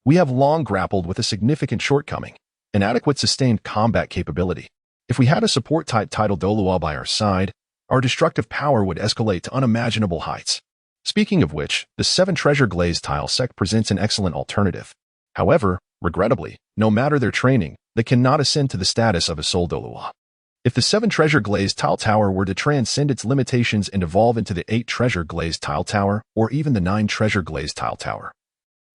we have long grappled with a significant shortcoming: inadequate sustained combat capability. If we had a support-type title Douluo by our side, our destructive power would escalate to unimaginable heights. Speaking of which, the 7 Treasure Glazed Tile Sect presents an excellent alternative. However, regrettably, no matter their training, they cannot ascend to the status of a Soul Douluo. If the 7 Treasure Glazed Tile Tower were to transcend its limitations and evolve into the 8 Treasure Glazed Tile Tower, or even the 9 Treasure Glazed Tile Tower,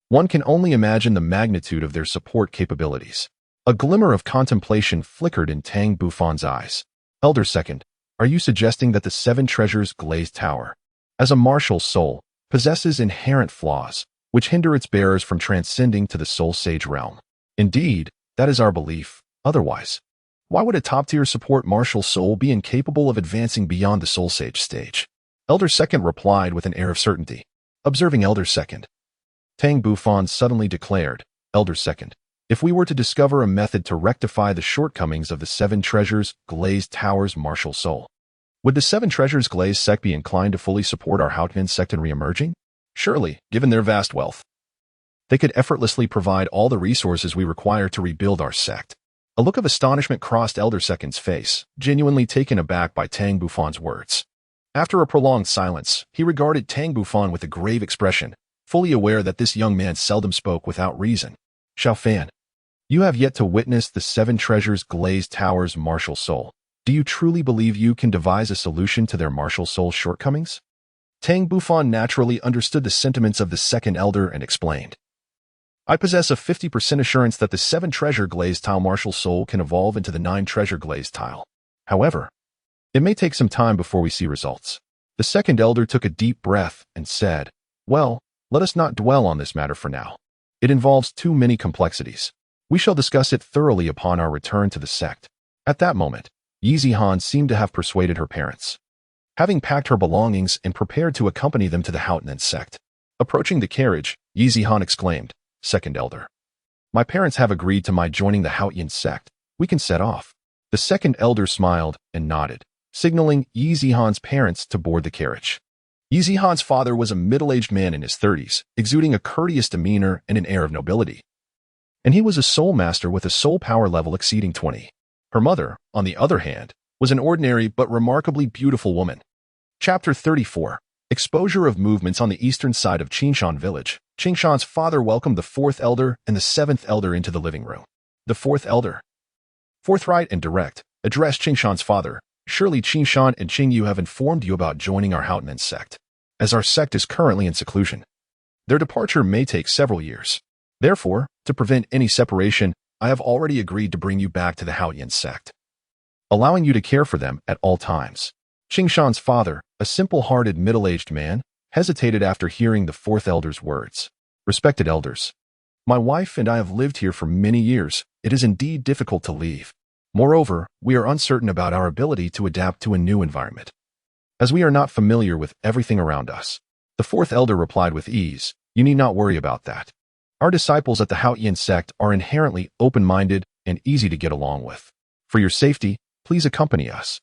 one can only imagine the magnitude of their support capabilities. A glimmer of contemplation flickered in Tang Bufan's eyes. "Elder Second, are you suggesting that the 7 Treasures Glazed Tower, as a martial soul, possesses inherent flaws, which hinder its bearers from transcending to the Soul Sage realm?" "Indeed, that is our belief. Otherwise, why would a top-tier support martial soul be incapable of advancing beyond the Soul Sage stage?" Elder Second replied with an air of certainty. Observing Elder Second, Tang Bufan suddenly declared, "Elder Second, if we were to discover a method to rectify the shortcomings of the 7 Treasures Glazed Tower's martial soul, would the 7 Treasures Glazed Sect be inclined to fully support our Haotian Sect in re-emerging? Surely, given their vast wealth, they could effortlessly provide all the resources we require to rebuild our sect." A look of astonishment crossed Elder Second's face, genuinely taken aback by Tang Bufan's words. After a prolonged silence, he regarded Tang Bufan with a grave expression, fully aware that this young man seldom spoke without reason. Xiaofan, you have yet to witness the 7 treasures glazed towers' martial soul. Do you truly believe you can devise a solution to their martial soul shortcomings? Tang Bufan naturally understood the sentiments of the second elder and explained. I possess a 50% assurance that the 7 treasure glazed tile martial soul can evolve into the 9 treasure glazed tile. However, it may take some time before we see results. The second elder took a deep breath and said, well, let us not dwell on this matter for now. It involves too many complexities. We shall discuss it thoroughly upon our return to the sect. At that moment, Yizihan seemed to have persuaded her parents. Having packed her belongings and prepared to accompany them to the Haotian Sect. Approaching the carriage, Yizihan exclaimed, second elder. My parents have agreed to my joining the Haotian Sect. We can set off. The second elder smiled and nodded, signaling Yizihan's parents to board the carriage. Yizihan's father was a middle-aged man in his 30s, exuding a courteous demeanor and an air of nobility. And he was a Soulmaster with a soul power level exceeding 20. Her mother, on the other hand, was an ordinary but remarkably beautiful woman. Chapter 34. Exposure of movements on the eastern side of Qingshan village. Qingshan's father welcomed the 4th elder and the 7th elder into the living room. The 4th elder, forthright and direct, addressed Qingshan's father. Surely Qingshan and Qingyu have informed you about joining our Haotian Sect. As our sect is currently in seclusion, their departure may take several years. Therefore, to prevent any separation, I have already agreed to bring you back to the Haotian Sect, allowing you to care for them at all times. Qingshan's father, a simple-hearted middle-aged man, hesitated after hearing the 4th elder's words. Respected elders, my wife and I have lived here for many years. It is indeed difficult to leave. Moreover, we are uncertain about our ability to adapt to a new environment, as we are not familiar with everything around us. The 4th elder replied with ease, you need not worry about that. Our disciples at the Haotian Sect are inherently open-minded and easy to get along with. For your safety, please accompany us.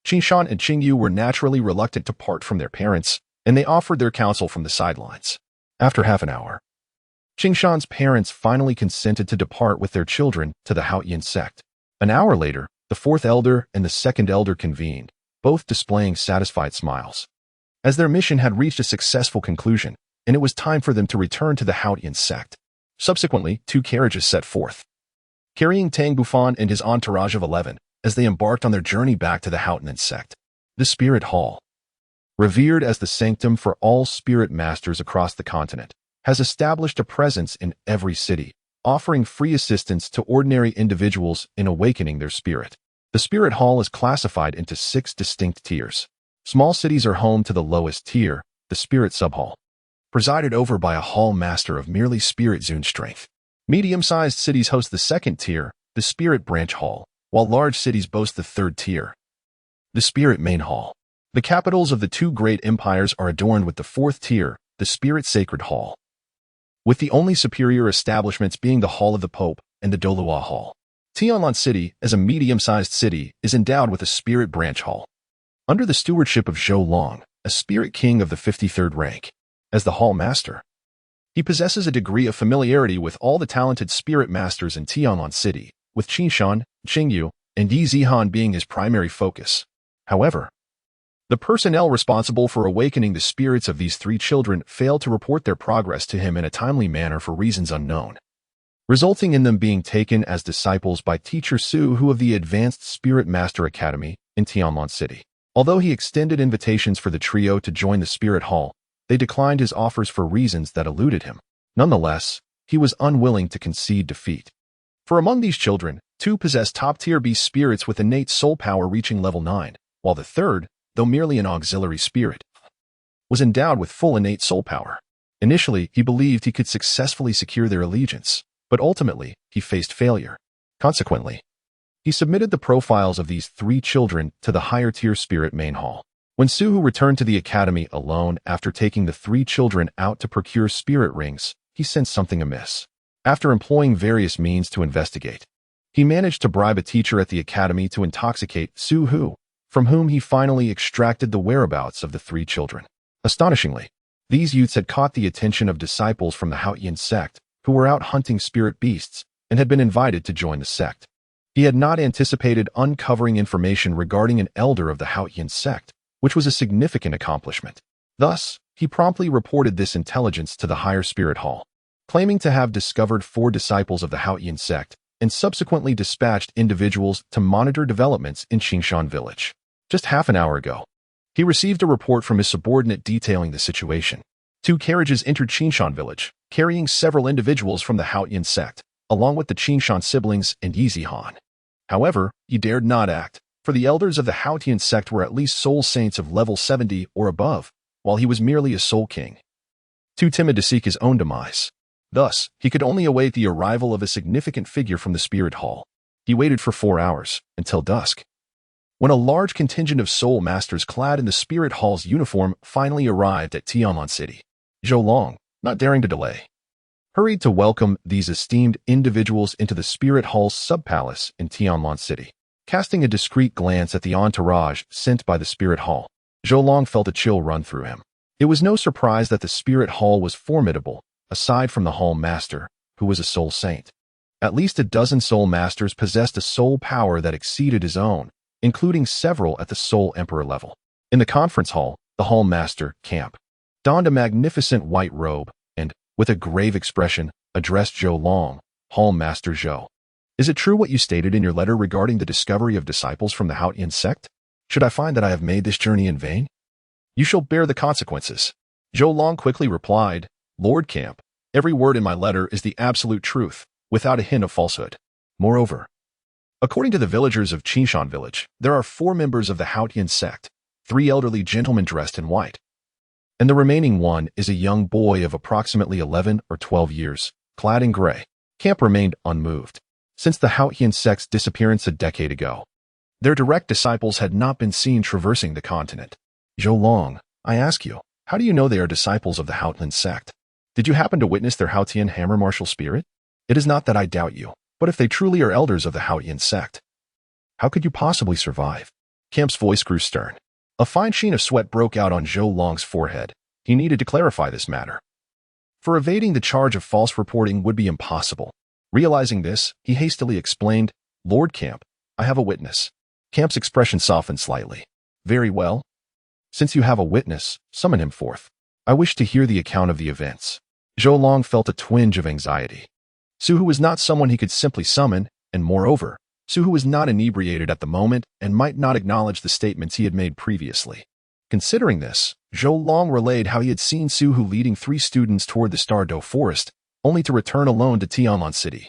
Qingshan and Qingyu were naturally reluctant to part from their parents, and they offered their counsel from the sidelines. After half an hour, Qingshan's parents finally consented to depart with their children to the Haotian Sect. An hour later, the 4th elder and the 2nd elder convened, both displaying satisfied smiles, as their mission had reached a successful conclusion, and it was time for them to return to the Haotian Sect. Subsequently, 2 carriages set forth, carrying Tang Bufan and his entourage of 11, as they embarked on their journey back to the Haotian Sect. The Spirit Hall, revered as the sanctum for all spirit masters across the continent, has established a presence in every city, offering free assistance to ordinary individuals in awakening their spirit. The Spirit Hall is classified into 6 distinct tiers. Small cities are home to the lowest tier, the Spirit Subhall, presided over by a hall master of merely spirit zone strength. Medium-sized cities host the 2nd tier, the Spirit Branch Hall, while large cities boast the 3rd tier, the Spirit Main Hall. The capitals of the 2 great empires are adorned with the 4th tier, the Spirit Sacred Hall, with the only superior establishments being the Hall of the Pope and the Douluo Hall. Tianlan City, as a medium-sized city, is endowed with a Spirit Branch Hall, under the stewardship of Zhou Long, a Spirit King of the 53rd rank. As the Hall Master, he possesses a degree of familiarity with all the talented Spirit Masters in Tianlan City, with Qingshan, Qingyu, and Yizihan being his primary focus. However, the personnel responsible for awakening the spirits of these 3 children failed to report their progress to him in a timely manner for reasons unknown, resulting in them being taken as disciples by Teacher Su Hu of the Advanced Spirit Master Academy in Tianlan City. Although he extended invitations for the trio to join the Spirit Hall, they declined his offers for reasons that eluded him. Nonetheless, he was unwilling to concede defeat. For among these children, 2 possessed top-tier beast spirits with innate soul power reaching level 9, while the 3rd, though merely an auxiliary spirit, was endowed with full innate soul power. Initially, he believed he could successfully secure their allegiance, but ultimately, he faced failure. Consequently, he submitted the profiles of these 3 children to the higher-tier Spirit Main Hall. When Su Hu returned to the academy alone after taking the 3 children out to procure spirit rings, he sensed something amiss. After employing various means to investigate, he managed to bribe a teacher at the academy to intoxicate Su Hu, from whom he finally extracted the whereabouts of the 3 children. Astonishingly, these youths had caught the attention of disciples from the Haotian Sect who were out hunting spirit beasts and had been invited to join the sect. He had not anticipated uncovering information regarding an elder of the Haotian Sect, which was a significant accomplishment. Thus, he promptly reported this intelligence to the higher spirit hall, claiming to have discovered 4 disciples of the Haotian Sect and subsequently dispatched individuals to monitor developments in Qingshan village. Just half an hour ago, he received a report from his subordinate detailing the situation. 2 carriages entered Qingshan village, carrying several individuals from the Haotian Sect, along with the Qingshan siblings and Yizihan. However, he dared not act, for the elders of the Haotian Sect were at least soul saints of level 70 or above, while he was merely a soul king. Too timid to seek his own demise. Thus, he could only await the arrival of a significant figure from the spirit hall. He waited for 4 hours, until dusk, when a large contingent of Soulmasters clad in the spirit hall's uniform finally arrived at Tianlan City. Zhou Long, not daring to delay, hurried to welcome these esteemed individuals into the spirit hall's sub-palace in Tianlan City. Casting a discreet glance at the entourage sent by the spirit hall, Zhou Long felt a chill run through him. It was no surprise that the spirit hall was formidable, aside from the hall master, who was a soul saint. At least a dozen soul masters possessed a soul power that exceeded his own, including several at the soul emperor level. In the conference hall, the hall master, Camp, donned a magnificent white robe and, with a grave expression, addressed Zhou Long, Hall Master Zhou. Is it true what you stated in your letter regarding the discovery of disciples from the Haotian Sect? Should I find that I have made this journey in vain? You shall bear the consequences. Zhou Long quickly replied, Lord Camp, every word in my letter is the absolute truth, without a hint of falsehood. Moreover, according to the villagers of Qingshan village, there are 4 members of the Haotian Sect, 3 elderly gentlemen dressed in white, and the remaining one is a young boy of approximately 11 or 12 years, clad in gray. Camp remained unmoved. Since the Haotian Sect's disappearance a decade ago, their direct disciples had not been seen traversing the continent. Zhou Long, I ask you, how do you know they are disciples of the Haotian Sect? Did you happen to witness their Haotian hammer martial spirit? It is not that I doubt you, but if they truly are elders of the Haotian Sect, how could you possibly survive? Camp's voice grew stern. A fine sheen of sweat broke out on Zhou Long's forehead. He needed to clarify this matter, for evading the charge of false reporting would be impossible. Realizing this, he hastily explained, Lord Camp, I have a witness. Camp's expression softened slightly. Very well. Since you have a witness, summon him forth. I wish to hear the account of the events. Zhou Long felt a twinge of anxiety. Suhu was not someone he could simply summon, and moreover, Suhu was not inebriated at the moment and might not acknowledge the statements he had made previously. Considering this, Zhou Long relayed how he had seen Suhu leading 3 students toward the Stardow Forest, only to return alone to Tianlan City,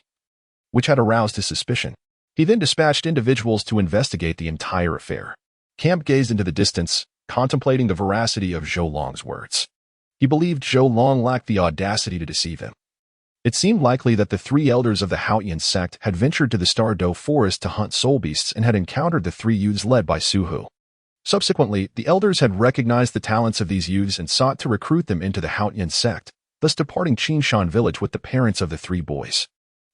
which had aroused his suspicion. He then dispatched individuals to investigate the entire affair. Camp gazed into the distance, contemplating the veracity of Zhou Long's words. He believed Zhou Long lacked the audacity to deceive him. It seemed likely that the 3 elders of the Haotian Sect had ventured to the Stardow Forest to hunt soul beasts and had encountered the 3 youths led by Suhu. Subsequently, the elders had recognized the talents of these youths and sought to recruit them into the Haotian Sect, thus departing Qingshan village with the parents of the 3 boys.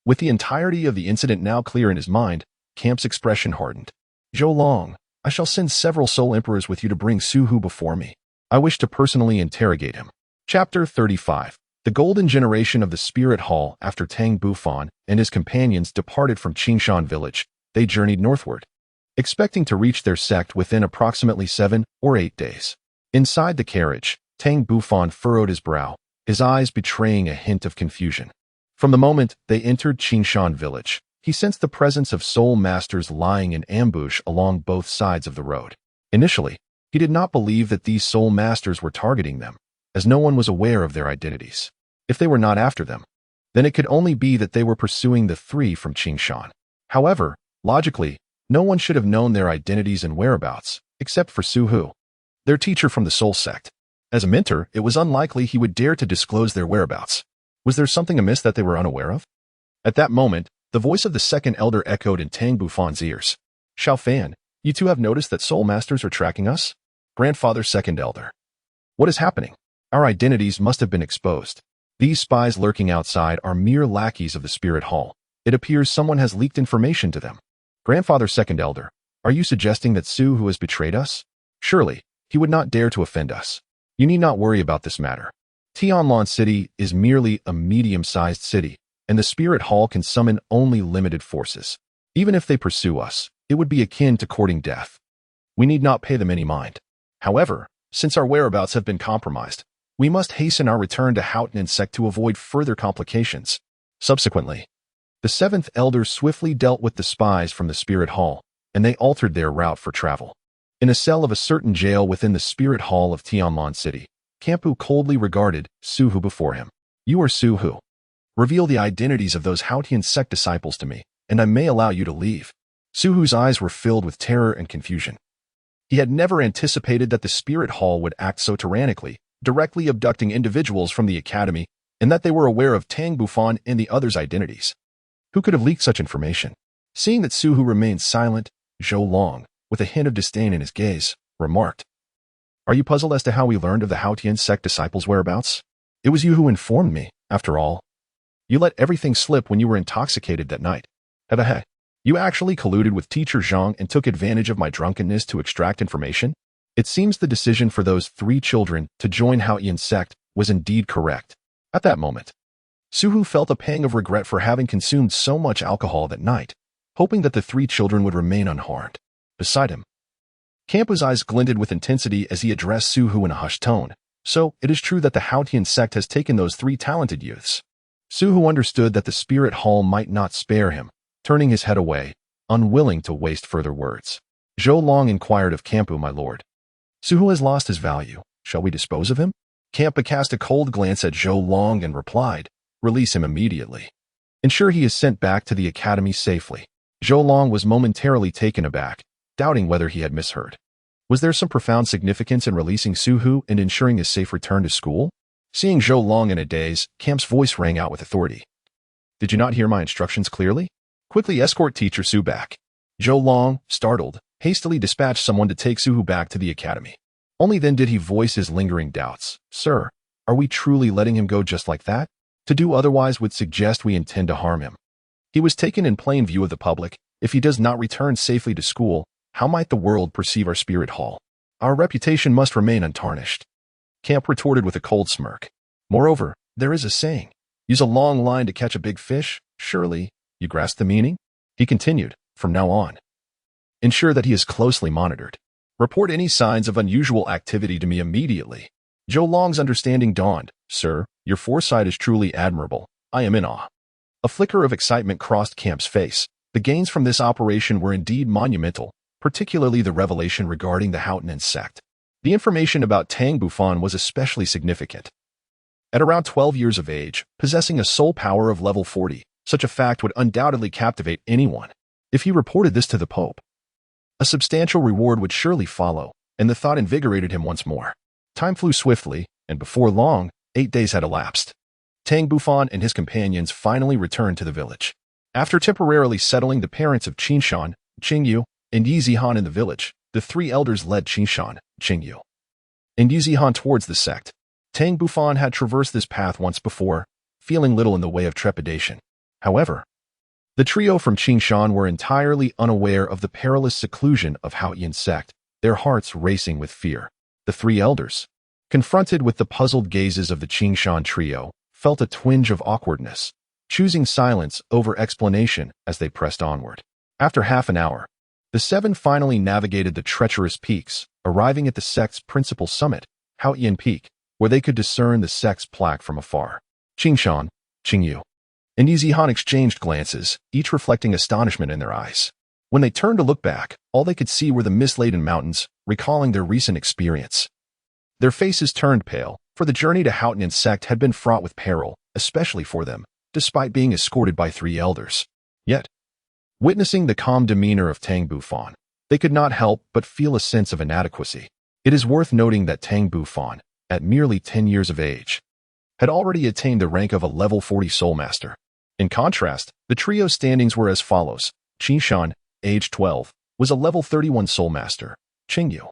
With the entirety of the incident now clear in his mind, Camp's expression hardened. Zhou Long, I shall send several soul emperors with you to bring Suhu before me. I wish to personally interrogate him. Chapter 35. The golden generation of the Spirit Hall. After Tang Bufan and his companions departed from Qingshan village, they journeyed northward, expecting to reach their sect within approximately 7 or 8 days. Inside the carriage, Tang Bufan furrowed his brow, his eyes betraying a hint of confusion. From the moment they entered Qingshan village, he sensed the presence of soul masters lying in ambush along both sides of the road. Initially, he did not believe that these soul masters were targeting them, as no one was aware of their identities. If they were not after them, then it could only be that they were pursuing the 3 from Qingshan. However, logically, no one should have known their identities and whereabouts, except for Suhu, their teacher from the Soul Sect. As a mentor, it was unlikely he would dare to disclose their whereabouts. Was there something amiss that they were unaware of? At that moment, the voice of the 2nd elder echoed in Tang Bufan's ears. Xiao Fan, you 2 have noticed that soul masters are tracking us? Grandfather 2nd elder. What is happening? Our identities must have been exposed. These spies lurking outside are mere lackeys of the Spirit Hall. It appears someone has leaked information to them. Grandfather 2nd elder, are you suggesting that Suhu has betrayed us? Surely, he would not dare to offend us. You need not worry about this matter. Tianlan City is merely a medium-sized city, and the Spirit Hall can summon only limited forces. Even if they pursue us, it would be akin to courting death. We need not pay them any mind. However, since our whereabouts have been compromised, we must hasten our return to Haotian Sect to avoid further complications. Subsequently, the seventh elder swiftly dealt with the spies from the Spirit Hall, and they altered their route for travel. In a cell of a certain jail within the Spirit Hall of Tianlong City, Campu coldly regarded Suhu before him. You are Suhu. Reveal the identities of those Haotian Sect disciples to me, and I may allow you to leave. Suhu's eyes were filled with terror and confusion. He had never anticipated that the Spirit Hall would act so tyrannically, directly abducting individuals from the academy, and that they were aware of Tang Bufan and the others' identities. Who could have leaked such information? Seeing that Suhu remained silent, Zhou Long, with a hint of disdain in his gaze, remarked, Are you puzzled as to how we learned of the Haotian Sect disciples' whereabouts? It was you who informed me, after all. You let everything slip when you were intoxicated that night. Hehehe. You actually colluded with Teacher Zhang and took advantage of my drunkenness to extract information? It seems the decision for those 3 children to join Haotian Sect was indeed correct. At that moment, Suhu felt a pang of regret for having consumed so much alcohol that night, hoping that the 3 children would remain unharmed. Beside him, Campu's eyes glinted with intensity as he addressed Suhu in a hushed tone. So, it is true that the Haotian Sect has taken those 3 talented youths. Suhu understood that the Spirit Hall might not spare him, turning his head away, unwilling to waste further words. Zhou Long inquired of Campu, my lord. Suhu has lost his value. Shall we dispose of him? Campu cast a cold glance at Zhou Long and replied, Release him immediately. Ensure he is sent back to the academy safely. Zhou Long was momentarily taken aback, doubting whether he had misheard. Was there some profound significance in releasing Suhu and ensuring his safe return to school? Seeing Zhou Long in a daze, Camp's voice rang out with authority. Did you not hear my instructions clearly? Quickly escort Teacher Su back. Zhou Long, startled, hastily dispatched someone to take Suhu back to the academy. Only then did he voice his lingering doubts. Sir, are we truly letting him go just like that? To do otherwise would suggest we intend to harm him. He was taken in plain view of the public. If he does not return safely to school, how might the world perceive our Spirit Hall? Our reputation must remain untarnished. Camp retorted with a cold smirk. Moreover, there is a saying, use a long line to catch a big fish. Surely, you grasp the meaning? He continued, from now on, ensure that he is closely monitored. Report any signs of unusual activity to me immediately. Zhou Long's understanding dawned. Sir, your foresight is truly admirable. I am in awe. A flicker of excitement crossed Camp's face. The gains from this operation were indeed monumental, particularly the revelation regarding the Haotian Sect. The information about Tang Bufan was especially significant. At around 12 years of age, possessing a soul power of level 40, such a fact would undoubtedly captivate anyone. If he reported this to the Pope, a substantial reward would surely follow, and the thought invigorated him once more. Time flew swiftly, and before long, 8 days had elapsed. Tang Bufan and his companions finally returned to the village. After temporarily settling the parents of Qinshan, Qingyu, and Yizihan in the village, the 3 elders led Qinshan, Qingyu, and Yizihan towards the sect. Tang Bufan had traversed this path once before, feeling little in the way of trepidation. However, the trio from Qinshan were entirely unaware of the perilous seclusion of Haotian Sect, their hearts racing with fear. The 3 elders, confronted with the puzzled gazes of the Qinshan trio, felt a twinge of awkwardness, choosing silence over explanation as they pressed onward. After half an hour, the 7 finally navigated the treacherous peaks, arriving at the sect's principal summit, Haotian Peak, where they could discern the sect's plaque from afar. Qinshan, Qingyu, and Yizihan exchanged glances, each reflecting astonishment in their eyes. When they turned to look back, all they could see were the mist-laden mountains, recalling their recent experience. Their faces turned pale, for the journey to Haotian Sect had been fraught with peril, especially for them, despite being escorted by 3 elders. Yet, witnessing the calm demeanor of Tang Bufan, they could not help but feel a sense of inadequacy. It is worth noting that Tang Bufan, at merely 10 years of age, had already attained the rank of a level 40 Soulmaster. In contrast, the trio's standings were as follows. Qinshan, age 12, was a level 31 Soulmaster. Qingyu,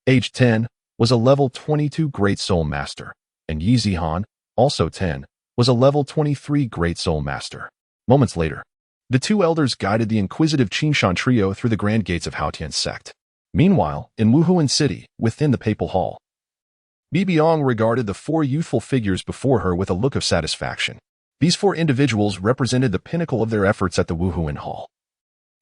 age 10, was a level 22 Great Soulmaster, and Yizihan, also 10, was a level 23 Great Soulmaster. Moments later, the 2 elders guided the inquisitive Qinshan trio through the grand gates of Haotian Sect. Meanwhile, in Wuhuan City, within the Papal Hall, Bibiong regarded the 4 youthful figures before her with a look of satisfaction. These 4 individuals represented the pinnacle of their efforts at the Wuhuan Hall.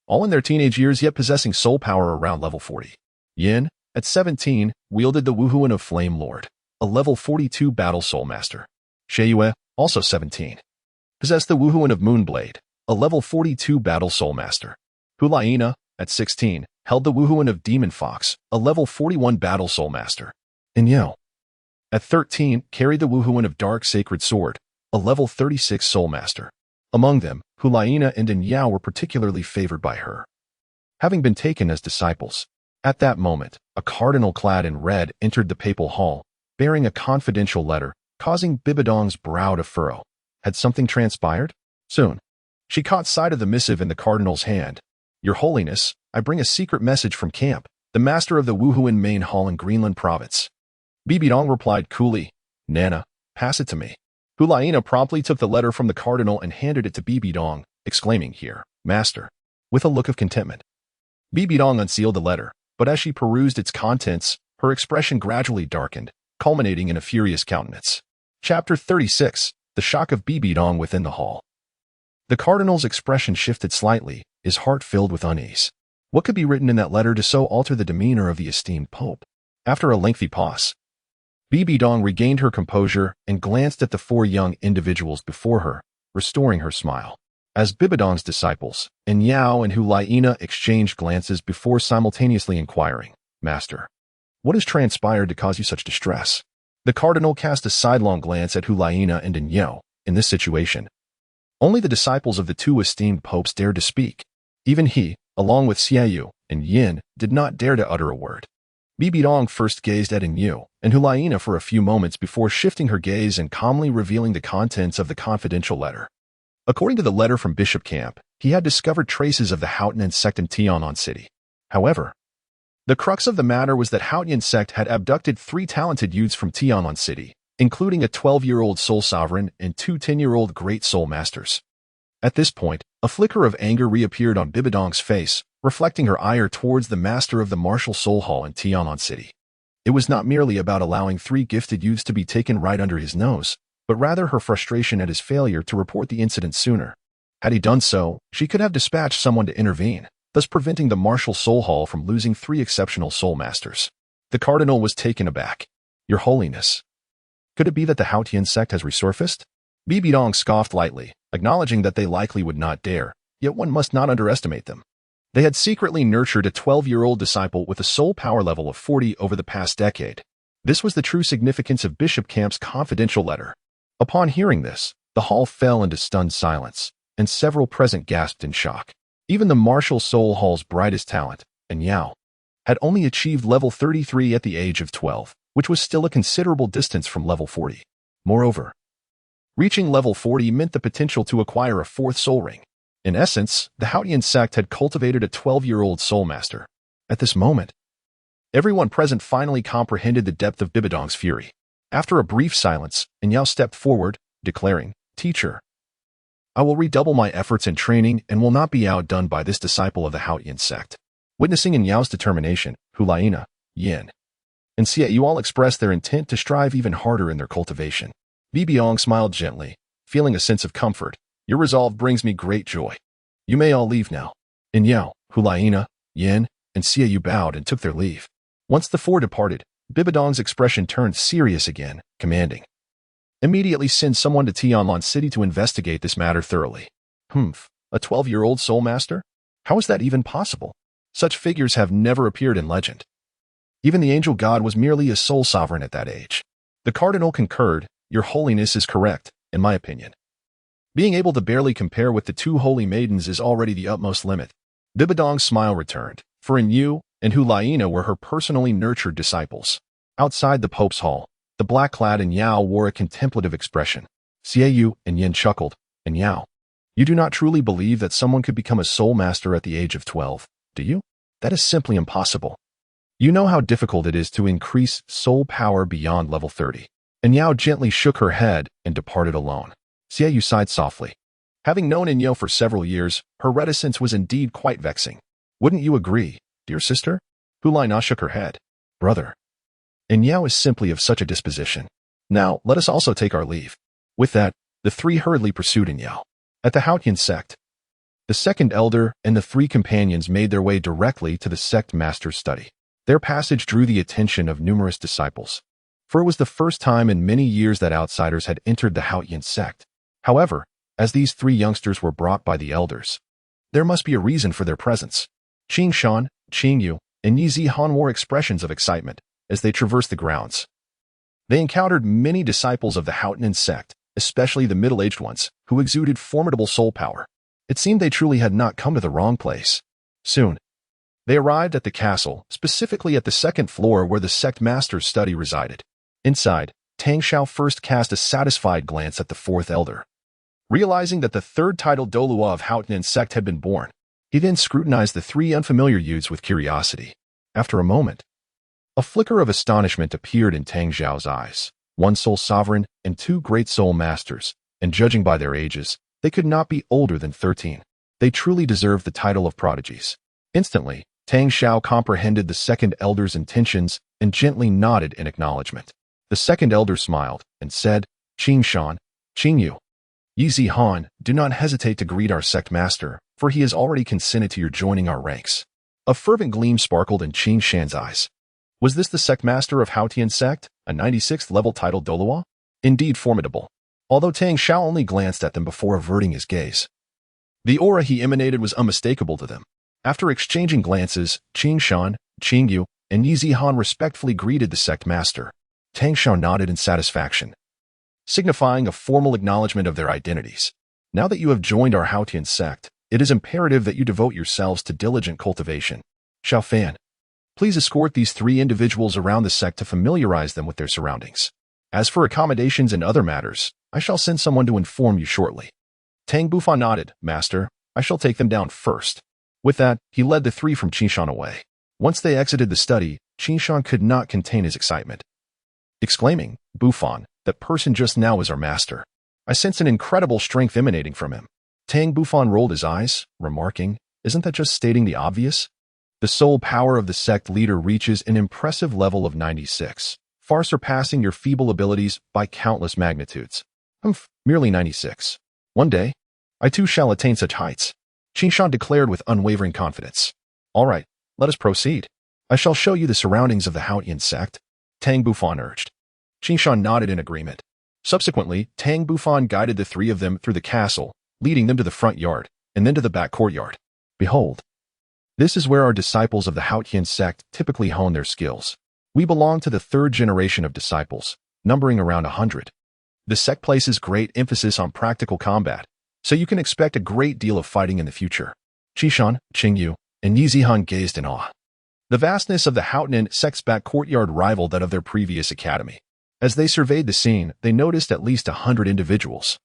All in their teenage years yet possessing soul power around level 40. Yin, at 17, wielded the Wuhuan of Flame Lord, a level 42 battle Soulmaster. Sheiyue, also 17, possessed the Wuhuan of Moonblade, a level 42 battle Soulmaster. Hulaina, at 16, held the Wuhuan of Demon Fox, a level 41 battle Soulmaster. Inyao, at 13, carried the Wuhuan of Dark Sacred Sword, a level 36 Soulmaster. Among them, Hulaina and Inyao were particularly favored by her, having been taken as disciples. At that moment, a cardinal clad in red entered the papal hall, bearing a confidential letter, causing Bibidong's brow to furrow. Had something transpired? Soon, she caught sight of the missive in the cardinal's hand. Your Holiness, I bring a secret message from camp, the master of the Wuhuan main hall in Greenland province. Bibidong replied coolly, Nana, pass it to me. Hulaina promptly took the letter from the cardinal and handed it to Bibidong, exclaiming, Here, master, with a look of contentment. Bibidong unsealed the letter, but as she perused its contents, her expression gradually darkened, culminating in a furious countenance. Chapter 36, The Shock of Bibidong Within the Hall. The cardinal's expression shifted slightly, his heart filled with unease. What could be written in that letter to so alter the demeanor of the esteemed pope? After a lengthy pause, Bibidong regained her composure and glanced at the four young individuals before her, restoring her smile. As Bibidong's disciples, Inyao and Hulaina exchanged glances before simultaneously inquiring, Master, what has transpired to cause you such distress? The cardinal cast a sidelong glance at Hulaina and Inyao. In this situation, only the disciples of the two esteemed popes dared to speak. Even he, along with Xiaoyu and Yin, did not dare to utter a word. Bibidong first gazed at Inyao and Hulaina for a few moments before shifting her gaze and calmly revealing the contents of the confidential letter. According to the letter from Bishop Camp, he had discovered traces of the Haotian Sect in Tianan City. However, the crux of the matter was that Haotian Sect had abducted 3 talented youths from Tianan City, including a 12-year-old Soul Sovereign and 2 10-year-old Great Soul Masters. At this point, a flicker of anger reappeared on Bibidong's face, reflecting her ire towards the master of the Martial Soul Hall in Tianan City. It was not merely about allowing 3 gifted youths to be taken right under his nose, but rather her frustration at his failure to report the incident sooner. Had he done so, she could have dispatched someone to intervene, thus preventing the Martial Soul Hall from losing 3 exceptional Soul Masters. The cardinal was taken aback. Your Holiness, could it be that the Haotian Sect has resurfaced? Bibidong scoffed lightly, acknowledging that they likely would not dare, yet one must not underestimate them. They had secretly nurtured a 12-year-old disciple with a soul power level of 40 over the past decade. This was the true significance of Bishop Camp's confidential letter. Upon hearing this, the hall fell into stunned silence, and several present gasped in shock. Even the Martial Soul Hall's brightest talent, Inyao, had only achieved level 33 at the age of 12, which was still a considerable distance from level 40. Moreover, reaching level 40 meant the potential to acquire a 4th soul ring. In essence, the Haotian Sect had cultivated a 12-year-old Soul Master. At this moment, everyone present finally comprehended the depth of Bibidong's fury. After a brief silence, Inyao stepped forward, declaring, Teacher, I will redouble my efforts in training and will not be outdone by this disciple of the Haotian Sect. Witnessing Inyao's determination, Hulaina, Yin, and Xiaoyu all expressed their intent to strive even harder in their cultivation. Bibidong smiled gently, feeling a sense of comfort. Your resolve brings me great joy. You may all leave now. Inyao, Hulaina, Yin, and Xiaoyu bowed and took their leave. Once the 4 departed, Bibidong's expression turned serious again, commanding, Immediately send someone to Tianlan City to investigate this matter thoroughly. A 12-year-old Soul Master? How is that even possible? Such figures have never appeared in legend. Even the angel god was merely a soul sovereign at that age. The cardinal concurred, Your Holiness is correct, in my opinion. Being able to barely compare with the 2 holy maidens is already the utmost limit. Bibidong's smile returned, for Inyao and Hulaina were her personally nurtured disciples. Outside the Pope's hall, the black-clad Inyao wore a contemplative expression. Xiaoyu and Yin chuckled. Inyao, you do not truly believe that someone could become a Soul Master at the age of 12, do you? That is simply impossible. You know how difficult it is to increase soul power beyond level 30. Inyao gently shook her head and departed alone. Xiaoyu sighed softly. Having known Inyao for several years, her reticence was indeed quite vexing. Wouldn't you agree, dear sister? Hulaina shook her head. Brother, Inyao is simply of such a disposition. Now, let us also take our leave. With that, the 3 hurriedly pursued Inyao. At the Haotian Sect, the second elder and the 3 companions made their way directly to the sect master's study. Their passage drew the attention of numerous disciples, for it was the first time in many years that outsiders had entered the Haotian Sect. However, as these three youngsters were brought by the elders, there must be a reason for their presence. Qing Shan, Qing Yu, and Yi Zihan wore expressions of excitement as they traversed the grounds. They encountered many disciples of the Haotian Sect, especially the middle-aged ones, who exuded formidable soul power. It seemed they truly had not come to the wrong place. Soon, they arrived at the castle, specifically at the second floor where the sect master's study resided. Inside, Tang Xiao first cast a satisfied glance at the fourth elder. Realizing that the third titled Douluo of Haotian Sect had been born, he then scrutinized the three unfamiliar youths with curiosity. After a moment, a flicker of astonishment appeared in Tang Xiao's eyes. One soul sovereign and two great soul masters, and judging by their ages, they could not be older than 13. They truly deserved the title of prodigies. Instantly, Tang Xiao comprehended the second elder's intentions and gently nodded in acknowledgement. The second elder smiled and said, Qing Shan, Qing Yu, Yi Zihan, do not hesitate to greet our sect master, for he has already consented to your joining our ranks. A fervent gleam sparkled in Qing Shan's eyes. Was this the sect master of Haotian Sect, a 96th level titled Douluo? Indeed formidable, although Tang Xiao only glanced at them before averting his gaze. The aura he emanated was unmistakable to them. After exchanging glances, Qing Shan, Qing Yu, and Yi Zihan respectfully greeted the sect master. Tang Xiao nodded in satisfaction, signifying a formal acknowledgement of their identities. Now that you have joined our Haotian Sect, it is imperative that you devote yourselves to diligent cultivation. Xiao Fan, please escort these three individuals around the sect to familiarize them with their surroundings. As for accommodations and other matters, I shall send someone to inform you shortly. Tang Bufan nodded. Master, I shall take them down first. With that, he led the three from Qingshan away. Once they exited the study, Qingshan could not contain his excitement, exclaiming, Bufan, that person just now is our master. I sense an incredible strength emanating from him. Tang Bufan rolled his eyes, remarking, isn't that just stating the obvious? The soul power of the sect leader reaches an impressive level of 96, far surpassing your feeble abilities by countless magnitudes. Merely 96. One day, I too shall attain such heights, Qingshan declared with unwavering confidence. All right, let us proceed. I shall show you the surroundings of the Haotian Sect, Tang Bufan urged. Qingshan nodded in agreement. Subsequently, Tang Bufan guided the three of them through the castle, leading them to the front yard, and then to the back courtyard. Behold, this is where our disciples of the Haotian Sect typically hone their skills. We belong to the third generation of disciples, numbering around 100. The sect places great emphasis on practical combat, so you can expect a great deal of fighting in the future. Qishan, Qing Yu, and Yi Zihan gazed in awe. The vastness of the Haotian Sect's back courtyard rivaled that of their previous academy. As they surveyed the scene, they noticed at least 100 individuals.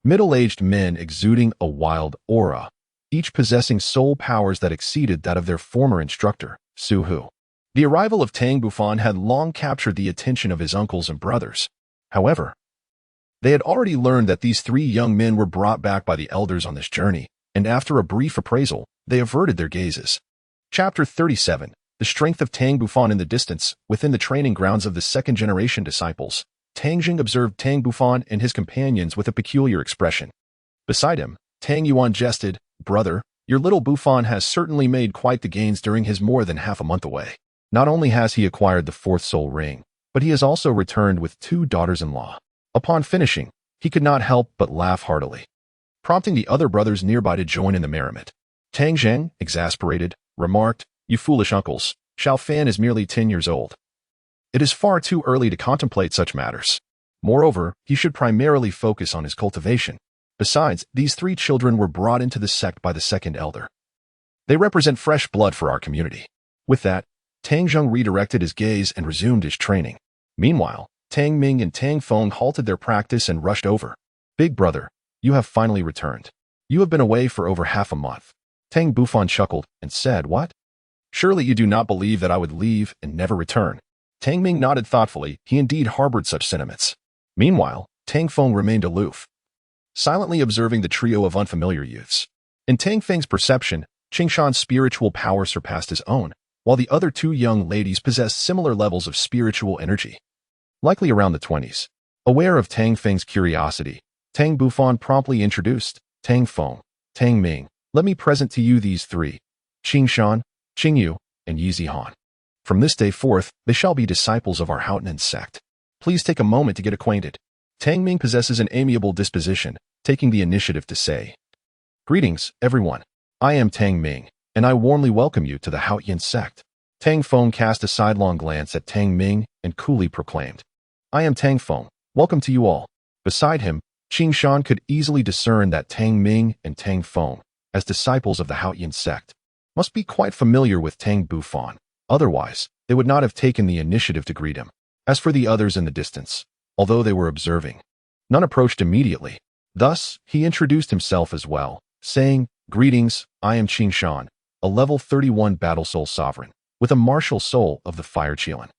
Middle-aged men exuding a wild aura, each possessing soul powers that exceeded that of their former instructor, Su Hu. The arrival of Tang Bufan had long captured the attention of his uncles and brothers. However, they had already learned that these three young men were brought back by the elders on this journey, and after a brief appraisal, they averted their gazes. Chapter 37. The strength of Tang Bufan in the distance, within the training grounds of the second-generation disciples. Tang Jing observed Tang Bufan and his companions with a peculiar expression. Beside him, Tang Yuan jested, Brother, your little Bufan has certainly made quite the gains during his more than half a month away. Not only has he acquired the fourth soul ring, but he has also returned with 2 daughters-in-law. Upon finishing, he could not help but laugh heartily, prompting the other brothers nearby to join in the merriment. Tang Zheng, exasperated, remarked, You foolish uncles, Xiao Fan is merely 10 years old. It is far too early to contemplate such matters. Moreover, he should primarily focus on his cultivation. Besides, these 3 children were brought into the sect by the second elder. They represent fresh blood for our community. With that, Tang Zheng redirected his gaze and resumed his training. Meanwhile, Tang Ming and Tang Feng halted their practice and rushed over. Big brother, you have finally returned. You have been away for over half a month. Tang Bufan chuckled and said, What? Surely you do not believe that I would leave and never return. Tang Ming nodded thoughtfully. He indeed harbored such sentiments. Meanwhile, Tang Feng remained aloof, silently observing the trio of unfamiliar youths. In Tang Feng's perception, Qingshan's spiritual power surpassed his own, while the other 2 young ladies possessed similar levels of spiritual energy, likely around the 20s. Aware of Tang Feng's curiosity, Tang Bufan promptly introduced, Tang Feng, Tang Ming, let me present to you these 3, Qingshan, Qing Yu, and Yi Zihan. From this day forth, they shall be disciples of our Haotian Sect. Please take a moment to get acquainted. Tang Ming possesses an amiable disposition, taking the initiative to say, "Greetings, everyone. I am Tang Ming, and I warmly welcome you to the Haotian Sect." Tang Feng cast a sidelong glance at Tang Ming and coolly proclaimed, "I am Tang Feng. Welcome to you all." Beside him, Qing Shan could easily discern that Tang Ming and Tang Feng, as disciples of the Haotian Sect, must be quite familiar with Tang Bufan. Otherwise, they would not have taken the initiative to greet him. As for the others in the distance, although they were observing, none approached immediately. Thus, he introduced himself as well, saying, "Greetings, I am Qing Shan, a level 31 battle soul sovereign, with a martial soul of the fire Qilin.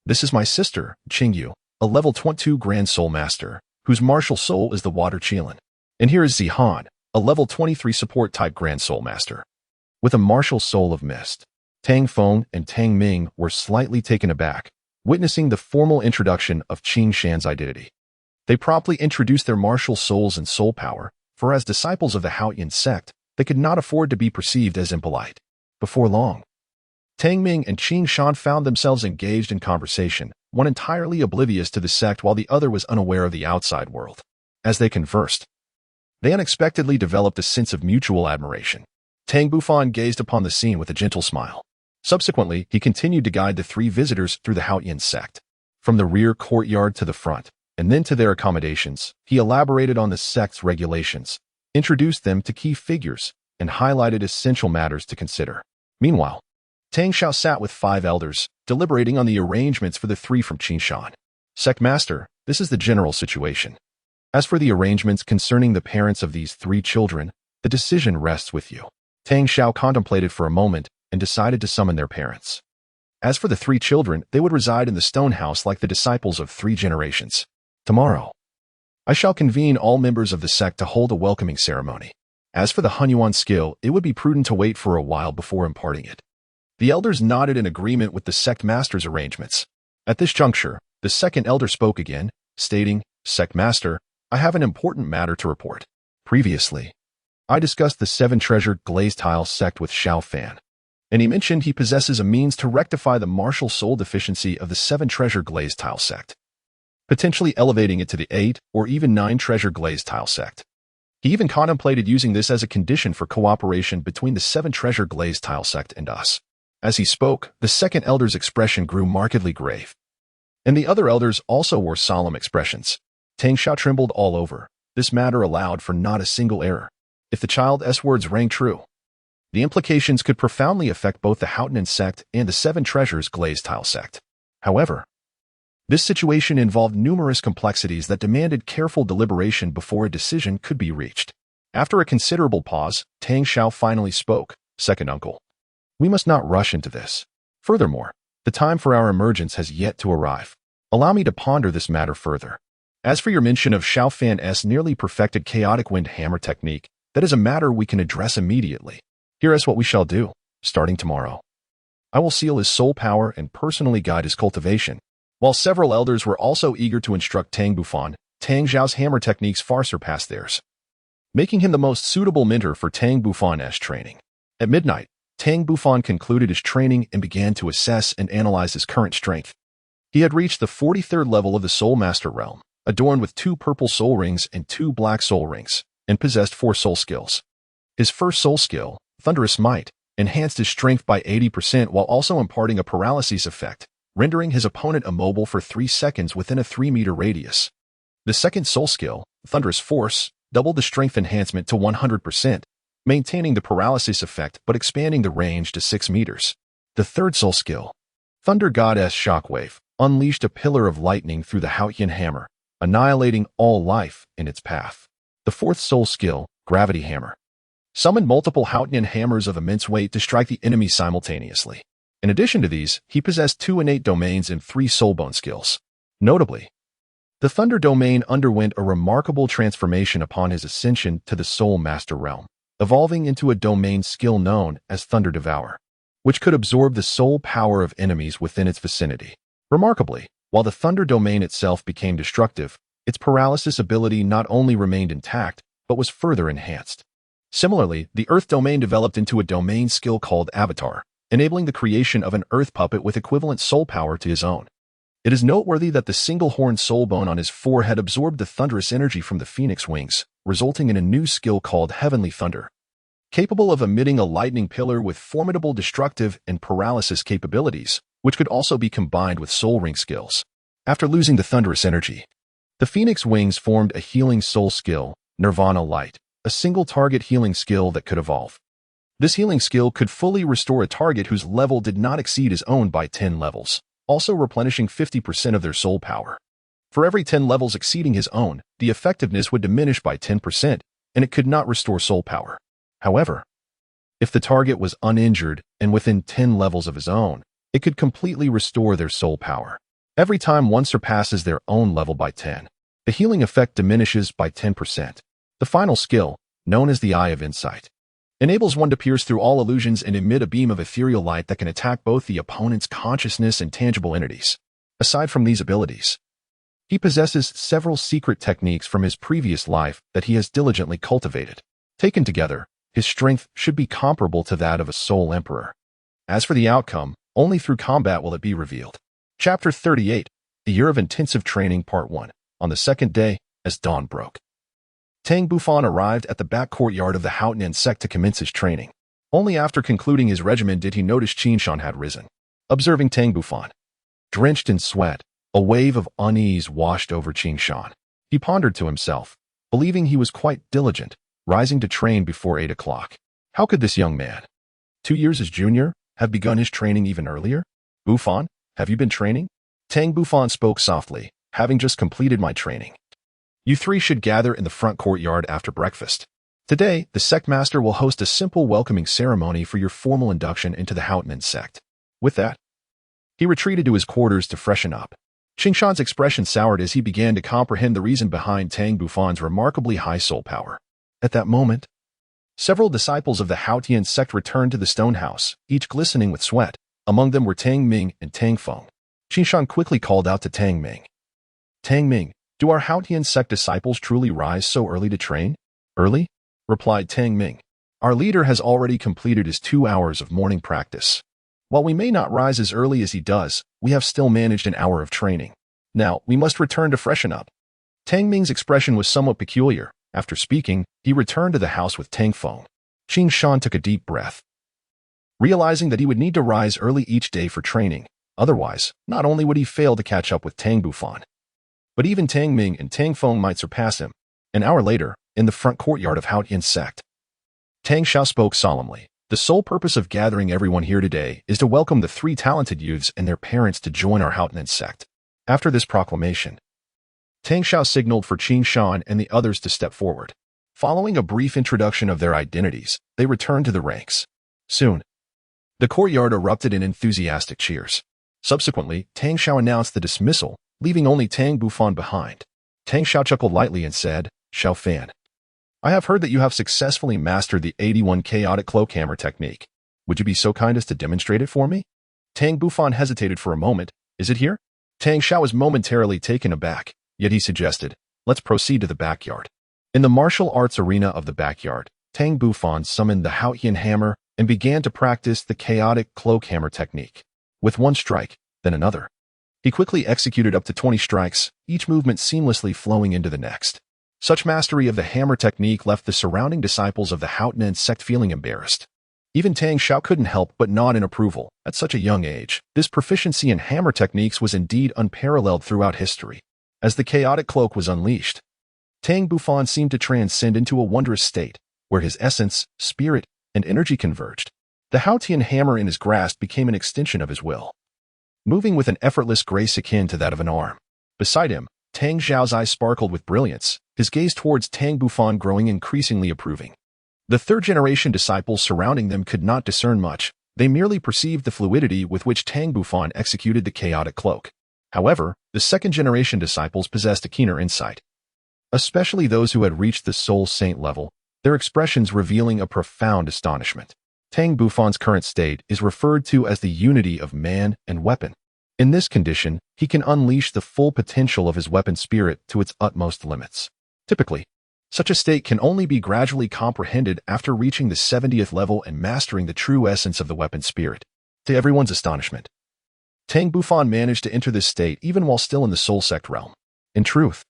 This is my sister, Qingyu, a level 22 grand Soulmaster, whose martial soul is the water Qilin. And here is Zihan, a level 23 support type grand Soulmaster, with a martial soul of mist." Tang Feng and Tang Ming were slightly taken aback, witnessing the formal introduction of Qing Shan's identity. They promptly introduced their martial souls and soul power, for as disciples of the Haotian Sect, they could not afford to be perceived as impolite. Before long, Tang Ming and Qing Shan found themselves engaged in conversation, one entirely oblivious to the sect while the other was unaware of the outside world. As they conversed, they unexpectedly developed a sense of mutual admiration. Tang Bufan gazed upon the scene with a gentle smile. Subsequently, he continued to guide the three visitors through the Haotian Sect. From the rear courtyard to the front, and then to their accommodations, he elaborated on the sect's regulations, introduced them to key figures, and highlighted essential matters to consider. Meanwhile, Tang Xiao sat with 5 elders, deliberating on the arrangements for the 3 from Qingshan. "Sect Master, this is the general situation. As for the arrangements concerning the parents of these 3 children, the decision rests with you." Tang Xiao contemplated for a moment and decided to summon their parents. As for the 3 children, they would reside in the stone house like the disciples of 3 generations. "Tomorrow, I shall convene all members of the sect to hold a welcoming ceremony. As for the Hunyuan skill, it would be prudent to wait for a while before imparting it." The elders nodded in agreement with the sect master's arrangements. At this juncture, the second elder spoke again, stating, "Sect Master, I have an important matter to report. Previously, I discussed the 7-treasured glazed tile sect with Xiao Fan, and he mentioned he possesses a means to rectify the martial soul deficiency of the 7-treasure glazed tile sect, potentially elevating it to the 8 or even 9-treasure glazed tile sect. He even contemplated using this as a condition for cooperation between the 7-treasure glazed tile sect and us." As he spoke, the second elder's expression grew markedly grave, and the other elders also wore solemn expressions. Tang Xiao trembled all over. This matter allowed for not a single error. If the child's words rang true, the implications could profoundly affect both the Haotian Sect and the 7 Treasures glazed tile sect. However, this situation involved numerous complexities that demanded careful deliberation before a decision could be reached. After a considerable pause, Tang Xiao finally spoke, "Second uncle, we must not rush into this. Furthermore, the time for our emergence has yet to arrive. Allow me to ponder this matter further. As for your mention of Xiao Fan's nearly perfected chaotic wind hammer technique, that is a matter we can address immediately. Here is what we shall do, starting tomorrow. I will seal his soul power and personally guide his cultivation." While several elders were also eager to instruct Tang Bufan, Tang Xiao's hammer techniques far surpassed theirs, making him the most suitable mentor for Tang Bufan's training. At midnight, Tang Bufan concluded his training and began to assess and analyze his current strength. He had reached the 43rd level of the Soulmaster realm, adorned with 2 purple soul rings and 2 black soul rings, and possessed 4 soul skills. His first soul skill, Thunderous Might, enhanced his strength by 80% while also imparting a paralysis effect, rendering his opponent immobile for 3 seconds within a 3-meter radius. The second soul skill, Thunderous Force, doubled the strength enhancement to 100%, maintaining the paralysis effect but expanding the range to 6 meters. The third soul skill, Thunder Goddess Shockwave, unleashed a pillar of lightning through the Haotian hammer, annihilating all life in its path. The fourth soul skill, Gravity Hammer, summoned multiple Haotian hammers of immense weight to strike the enemy simultaneously. In addition to these, he possessed 2 innate domains and 3 soulbone skills. Notably, the Thunder domain underwent a remarkable transformation upon his ascension to the Soulmaster realm, evolving into a domain skill known as Thunder Devour, which could absorb the soul power of enemies within its vicinity. Remarkably, while the Thunder domain itself became destructive, its paralysis ability not only remained intact, but was further enhanced. Similarly, the Earth domain developed into a domain skill called Avatar, enabling the creation of an earth puppet with equivalent soul power to his own. It is noteworthy that the single-horned soul bone on his forehead absorbed the thunderous energy from the phoenix wings, resulting in a new skill called Heavenly Thunder. Capable of emitting a lightning pillar with formidable destructive and paralysis capabilities, which could also be combined with soul ring skills. After losing the thunderous energy, the phoenix wings formed a healing soul skill, Nirvana Light, a single-target healing skill that could evolve. This healing skill could fully restore a target whose level did not exceed his own by 10 levels, also replenishing 50% of their soul power. For every 10 levels exceeding his own, the effectiveness would diminish by 10%, and it could not restore soul power. However, if the target was uninjured and within 10 levels of his own, it could completely restore their soul power. Every time one surpasses their own level by 10, the healing effect diminishes by 10%. The final skill, known as the Eye of Insight, enables one to pierce through all illusions and emit a beam of ethereal light that can attack both the opponent's consciousness and tangible entities. Aside from these abilities, he possesses several secret techniques from his previous life that he has diligently cultivated. Taken together, his strength should be comparable to that of a soul emperor. As for the outcome, only through combat will it be revealed. Chapter 38, The Year of Intensive Training Part 1. On the second day, as dawn broke, Tang Bufan arrived at the back courtyard of the Haotian Sect to commence his training. Only after concluding his regimen did he notice Qin Shan had risen. Observing Tang Bufan, drenched in sweat, a wave of unease washed over Qin Shan. He pondered to himself, believing he was quite diligent, rising to train before 8 o'clock. How could this young man, 2 years his junior, have begun his training even earlier? Bufan, have you been training? Tang Bufan spoke softly, having just completed my training. You three should gather in the front courtyard after breakfast. Today, the Soulmaster will host a simple welcoming ceremony for your formal induction into the Haotian Sect. With that, he retreated to his quarters to freshen up. Qin Shan's expression soured as he began to comprehend the reason behind Tang Bufan's remarkably high soul power. At that moment, several disciples of the Haotian Sect returned to the stone house, each glistening with sweat. Among them were Tang Ming and Tang Feng. Qin Shan quickly called out to Tang Ming. Tang Ming, do our Haotian Sect disciples truly rise so early to train? Early? Replied Tang Ming. Our leader has already completed his 2 hours of morning practice. While we may not rise as early as he does, we have still managed an hour of training. Now, we must return to freshen up. Tang Ming's expression was somewhat peculiar. After speaking, he returned to the house with Tang Feng. Qin Shan took a deep breath, realizing that he would need to rise early each day for training. Otherwise, not only would he fail to catch up with Tang Bufan, but even Tang Ming and Tang Feng might surpass him. An hour later, in the front courtyard of Haotian Sect, Tang Xiao spoke solemnly. The sole purpose of gathering everyone here today is to welcome the 3 talented youths and their parents to join our Haotian Sect. After this proclamation, Tang Xiao signaled for Qin Shan and the others to step forward. Following a brief introduction of their identities, they returned to the ranks. Soon, the courtyard erupted in enthusiastic cheers. Subsequently, Tang Xiao announced the dismissal, leaving only Tang Bufan behind. Tang Xiao chuckled lightly and said, Xiao Fan, I have heard that you have successfully mastered the 81 chaotic cloak hammer technique. Would you be so kind as to demonstrate it for me? Tang Bufan hesitated for a moment. Is it here? Tang Xiao was momentarily taken aback, yet he suggested, let's proceed to the backyard. In the martial arts arena of the backyard, Tang Bufan summoned the Haotian hammer and began to practice the chaotic cloak hammer technique. With one strike, then another. He quickly executed up to 20 strikes, each movement seamlessly flowing into the next. Such mastery of the hammer technique left the surrounding disciples of the Haotian Sect feeling embarrassed. Even Tang Xiao couldn't help but nod in approval. At such a young age, this proficiency in hammer techniques was indeed unparalleled throughout history. As the chaotic cloak was unleashed, Tang Bufan seemed to transcend into a wondrous state, where his essence, spirit, and energy converged. The Haotian hammer in his grasp became an extension of his will, moving with an effortless grace akin to that of an arm. Beside him, Tang Xiao's eyes sparkled with brilliance, his gaze towards Tang Bufan growing increasingly approving. The third-generation disciples surrounding them could not discern much. They merely perceived the fluidity with which Tang Bufan executed the chaotic cloak. However, the second-generation disciples possessed a keener insight, especially those who had reached the soul saint level, their expressions revealing a profound astonishment. Tang Bufan's current state is referred to as the unity of man and weapon. In this condition, he can unleash the full potential of his weapon spirit to its utmost limits. Typically, such a state can only be gradually comprehended after reaching the 70th level and mastering the true essence of the weapon spirit. To everyone's astonishment, Tang Bufan managed to enter this state even while still in the Soul Sect realm. In truth,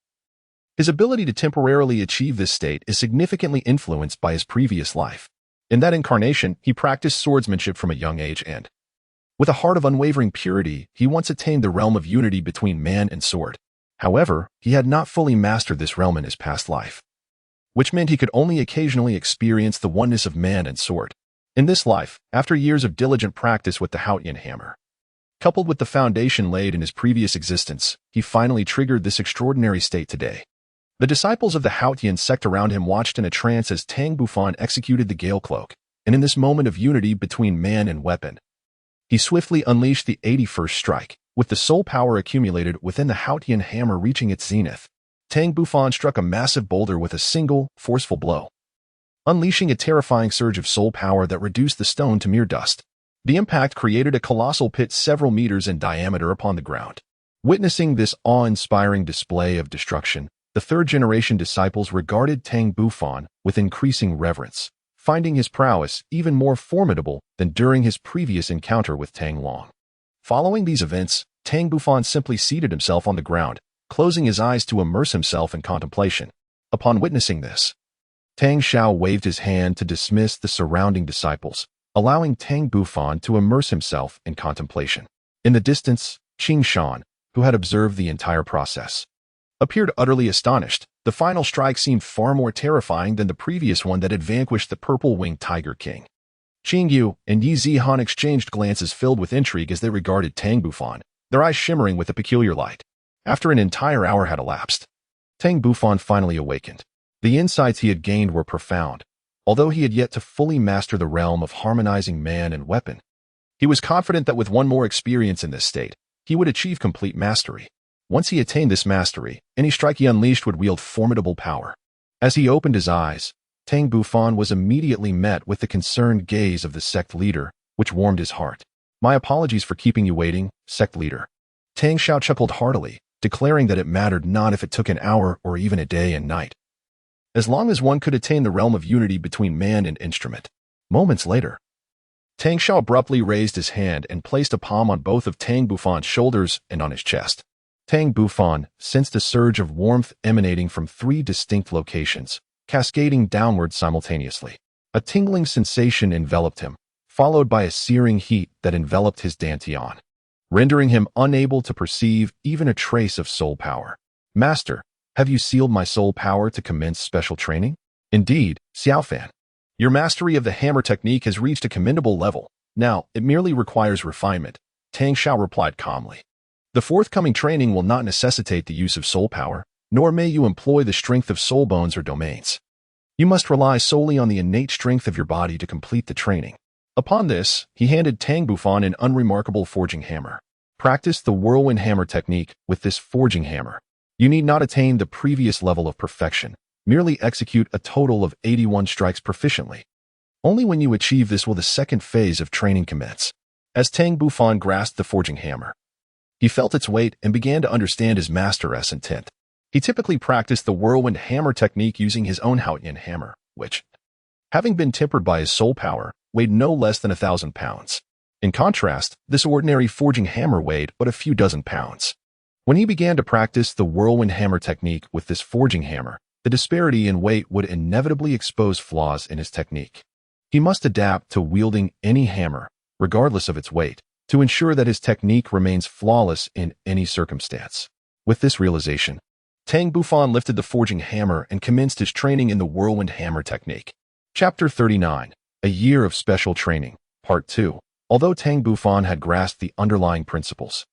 his ability to temporarily achieve this state is significantly influenced by his previous life. In that incarnation, he practiced swordsmanship from a young age and, with a heart of unwavering purity, he once attained the realm of unity between man and sword. However, he had not fully mastered this realm in his past life, which meant he could only occasionally experience the oneness of man and sword. In this life, after years of diligent practice with the Haotian hammer, coupled with the foundation laid in his previous existence, he finally triggered this extraordinary state today. The disciples of the Haotian Sect around him watched in a trance as Tang Bufan executed the Gale Cloak, and in this moment of unity between man and weapon, he swiftly unleashed the 81st strike, with the soul power accumulated within the Haotian hammer reaching its zenith. Tang Bufan struck a massive boulder with a single, forceful blow, unleashing a terrifying surge of soul power that reduced the stone to mere dust. The impact created a colossal pit several meters in diameter upon the ground. Witnessing this awe-inspiring display of destruction, the third-generation disciples regarded Tang Bufan with increasing reverence, finding his prowess even more formidable than during his previous encounter with Tang Long. Following these events, Tang Bufan simply seated himself on the ground, closing his eyes to immerse himself in contemplation. Upon witnessing this, Tang Xiao waved his hand to dismiss the surrounding disciples, allowing Tang Bufan to immerse himself in contemplation. In the distance, Qing Shan, who had observed the entire process, appeared utterly astonished. The final strike seemed far more terrifying than the previous one that had vanquished the purple-winged Tiger King. Qing Yu and Yi Zihan exchanged glances filled with intrigue as they regarded Tang Bufan, their eyes shimmering with a peculiar light. After an entire hour had elapsed, Tang Bufan finally awakened. The insights he had gained were profound. Although he had yet to fully master the realm of harmonizing man and weapon, he was confident that with one more experience in this state, he would achieve complete mastery. Once he attained this mastery, any strike he unleashed would wield formidable power. As he opened his eyes, Tang Bufan was immediately met with the concerned gaze of the sect leader, which warmed his heart. "My apologies for keeping you waiting, sect leader." Tang Xiao chuckled heartily, declaring that it mattered not if it took an hour or even a day and night, as long as one could attain the realm of unity between man and instrument. Moments later, Tang Xiao abruptly raised his hand and placed a palm on both of Tang Bufan's shoulders and on his chest. Tang Bufan sensed a surge of warmth emanating from 3 distinct locations, cascading downward simultaneously. A tingling sensation enveloped him, followed by a searing heat that enveloped his dantian, rendering him unable to perceive even a trace of soul power. "Master, have you sealed my soul power to commence special training?" "Indeed, Xiaofan. Your mastery of the hammer technique has reached a commendable level. Now, it merely requires refinement," Tang Xiao replied calmly. "The forthcoming training will not necessitate the use of soul power, nor may you employ the strength of soul bones or domains. You must rely solely on the innate strength of your body to complete the training." Upon this, he handed Tang Bufan an unremarkable forging hammer. "Practice the whirlwind hammer technique with this forging hammer. You need not attain the previous level of perfection. Merely execute a total of 81 strikes proficiently. Only when you achieve this will the second phase of training commence." As Tang Bufan grasped the forging hammer, he felt its weight and began to understand his master's intent. He typically practiced the whirlwind hammer technique using his own Haotian hammer, which, having been tempered by his soul power, weighed no less than 1,000 pounds. In contrast, this ordinary forging hammer weighed but a few dozen pounds. When he began to practice the whirlwind hammer technique with this forging hammer, the disparity in weight would inevitably expose flaws in his technique. He must adapt to wielding any hammer, regardless of its weight, to ensure that his technique remains flawless in any circumstance. With this realization, Tang Bufan lifted the forging hammer and commenced his training in the whirlwind hammer technique. Chapter 39. A Year of Special Training, Part 2. Although Tang Bufan had grasped the underlying principles,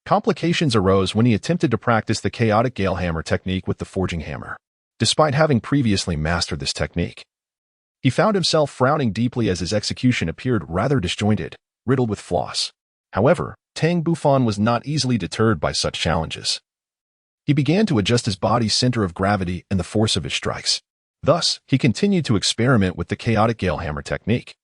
complications arose when he attempted to practice the chaotic gale hammer technique with the forging hammer. Despite having previously mastered this technique, he found himself frowning deeply as his execution appeared rather disjointed, riddled with flaws. However, Tang Bufan was not easily deterred by such challenges. He began to adjust his body's center of gravity and the force of his strikes. Thus, he continued to experiment with the chaotic gale hammer technique,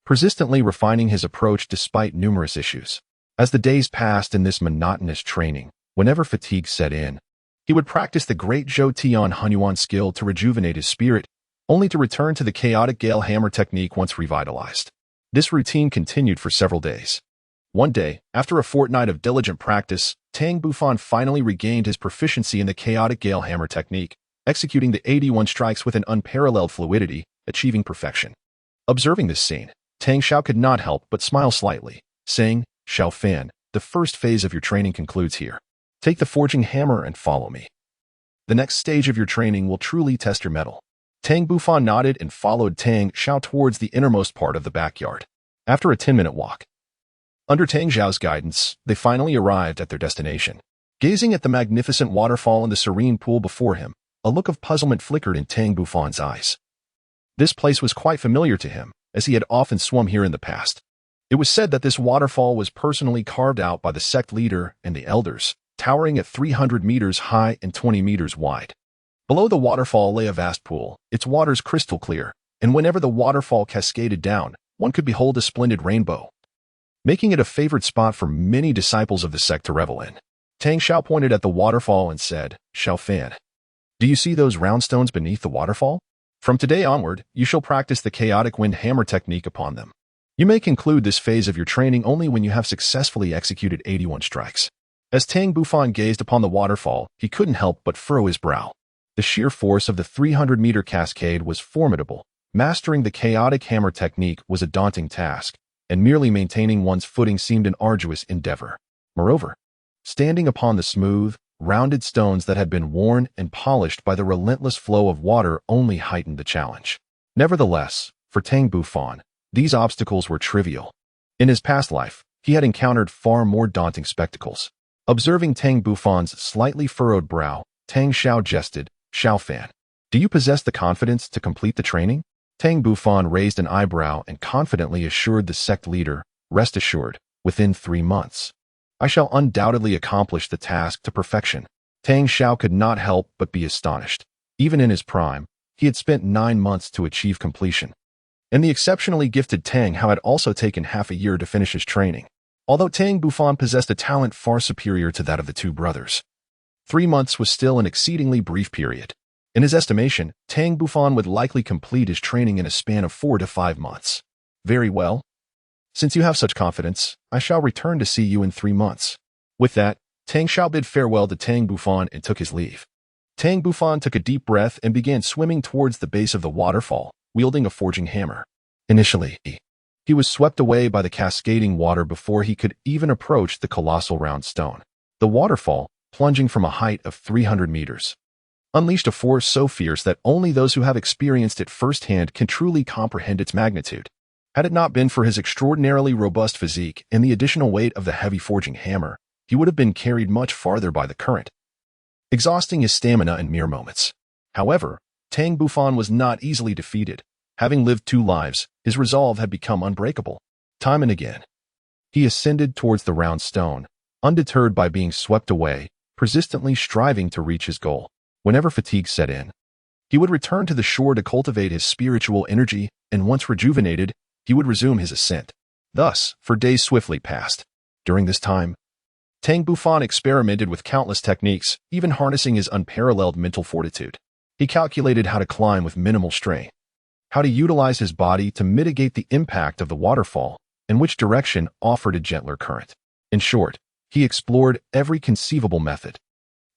persistently refining his approach despite numerous issues. As the days passed in this monotonous training, whenever fatigue set in, he would practice the great Zhou Tian Hunyuan skill to rejuvenate his spirit, only to return to the chaotic gale hammer technique once revitalized. This routine continued for several days. One day, after a fortnight of diligent practice, Tang Bufan finally regained his proficiency in the chaotic gale hammer technique, executing the 81 strikes with an unparalleled fluidity, achieving perfection. Observing this scene, Tang Xiao could not help but smile slightly, saying, "Xiao Fan, the first phase of your training concludes here. Take the forging hammer and follow me. The next stage of your training will truly test your mettle." Tang Bufan nodded and followed Tang Xiao towards the innermost part of the backyard. After a 10-minute walk, under Tang Xiao's guidance, they finally arrived at their destination. Gazing at the magnificent waterfall and the serene pool before him, a look of puzzlement flickered in Tang Bufan's eyes. This place was quite familiar to him, as he had often swum here in the past. It was said that this waterfall was personally carved out by the sect leader and the elders, towering at 300 meters high and 20 meters wide. Below the waterfall lay a vast pool, its waters crystal clear, and whenever the waterfall cascaded down, one could behold a splendid rainbow, making it a favored spot for many disciples of the sect to revel in. Tang Xiao pointed at the waterfall and said, "Xiao Fan, do you see those round stones beneath the waterfall? From today onward, you shall practice the chaotic wind hammer technique upon them. You may conclude this phase of your training only when you have successfully executed 81 strikes." As Tang Bufan gazed upon the waterfall, he couldn't help but furrow his brow. The sheer force of the 300-meter cascade was formidable. Mastering the chaotic hammer technique was a daunting task, and merely maintaining one's footing seemed an arduous endeavor. Moreover, standing upon the smooth, rounded stones that had been worn and polished by the relentless flow of water only heightened the challenge. Nevertheless, for Tang Bufan, these obstacles were trivial. In his past life, he had encountered far more daunting spectacles. Observing Tang Bufan's slightly furrowed brow, Tang Xiao jested, "Xiao Fan, do you possess the confidence to complete the training?" Tang Bufan raised an eyebrow and confidently assured the sect leader, "Rest assured, within 3 months, I shall undoubtedly accomplish the task to perfection." Tang Xiao could not help but be astonished. Even in his prime, he had spent 9 months to achieve completion. And the exceptionally gifted Tang Hao had also taken half a year to finish his training. Although Tang Bufan possessed a talent far superior to that of the two brothers, 3 months was still an exceedingly brief period. In his estimation, Tang Bufan would likely complete his training in a span of 4 to 5 months. "Very well. Since you have such confidence, I shall return to see you in 3 months." With that, Tang Xiao bid farewell to Tang Bufan and took his leave. Tang Bufan took a deep breath and began swimming towards the base of the waterfall, wielding a forging hammer. Initially, he was swept away by the cascading water before he could even approach the colossal round stone. The waterfall, plunging from a height of 300 meters, unleashed a force so fierce that only those who have experienced it firsthand can truly comprehend its magnitude. Had it not been for his extraordinarily robust physique and the additional weight of the heavy forging hammer, he would have been carried much farther by the current, exhausting his stamina in mere moments. However, Tang Bufan was not easily defeated. Having lived 2 lives, his resolve had become unbreakable. Time and again, he ascended towards the round stone, undeterred by being swept away, persistently striving to reach his goal. Whenever fatigue set in, he would return to the shore to cultivate his spiritual energy, and once rejuvenated, he would resume his ascent. Thus, for days swiftly passed. During this time, Tang Bufan experimented with countless techniques, even harnessing his unparalleled mental fortitude. He calculated how to climb with minimal strain, how to utilize his body to mitigate the impact of the waterfall, and which direction offered a gentler current. In short, he explored every conceivable method.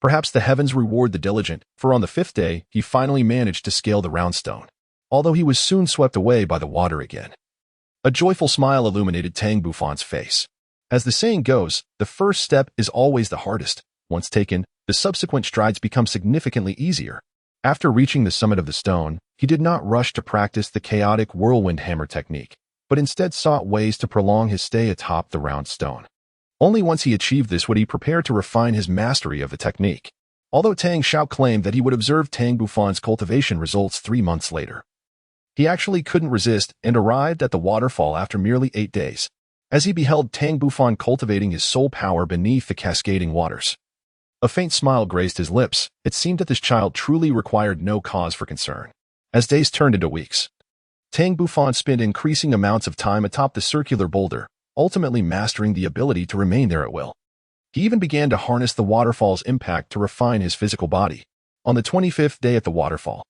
Perhaps the heavens reward the diligent, for on the 5th day, he finally managed to scale the round stone, although he was soon swept away by the water again. A joyful smile illuminated Tang Bufan's face. As the saying goes, the first step is always the hardest. Once taken, the subsequent strides become significantly easier. After reaching the summit of the stone, he did not rush to practice the chaotic whirlwind hammer technique, but instead sought ways to prolong his stay atop the round stone. Only once he achieved this would he prepare to refine his mastery of the technique. Although Tang Xiao claimed that he would observe Tang Bufan's cultivation results 3 months later, he actually couldn't resist and arrived at the waterfall after merely 8 days. As he beheld Tang Bufan cultivating his soul power beneath the cascading waters, a faint smile graced his lips. It seemed that this child truly required no cause for concern. As days turned into weeks, Tang Bufan spent increasing amounts of time atop the circular boulder, ultimately mastering the ability to remain there at will. He even began to harness the waterfall's impact to refine his physical body. On the 25th day at the waterfall,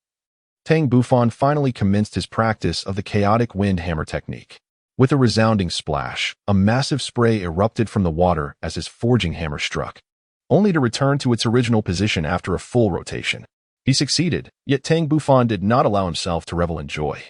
Tang Bufan finally commenced his practice of the chaotic wind hammer technique. With a resounding splash, a massive spray erupted from the water as his forging hammer struck, only to return to its original position after a full rotation. He succeeded, yet Tang Bufan did not allow himself to revel in joy.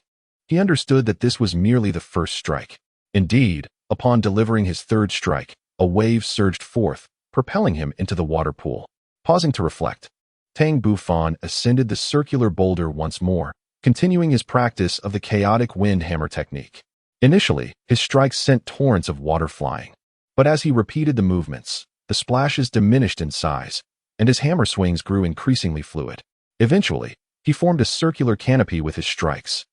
He understood that this was merely the first strike. Indeed, upon delivering his third strike, a wave surged forth, propelling him into the water pool. Pausing to reflect, Tang Bufan ascended the circular boulder once more, continuing his practice of the chaotic wind hammer technique. Initially, his strikes sent torrents of water flying, but as he repeated the movements, the splashes diminished in size, and his hammer swings grew increasingly fluid. Eventually, he formed a circular canopy with his strikes,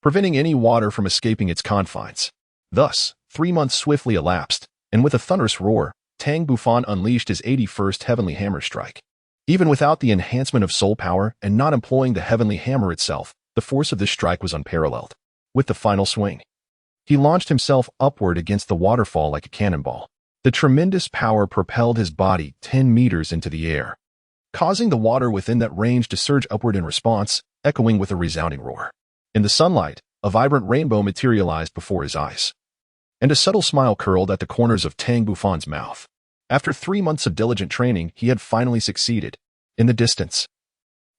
preventing any water from escaping its confines. Thus, 3 months swiftly elapsed, and with a thunderous roar, Tang Bufan unleashed his 81st heavenly hammer strike. Even without the enhancement of soul power and not employing the heavenly hammer itself, the force of this strike was unparalleled. With the final swing, he launched himself upward against the waterfall like a cannonball. The tremendous power propelled his body 10 meters into the air, causing the water within that range to surge upward in response, echoing with a resounding roar. In the sunlight, a vibrant rainbow materialized before his eyes, and a subtle smile curled at the corners of Tang Bufan's mouth. After 3 months of diligent training, he had finally succeeded. In the distance,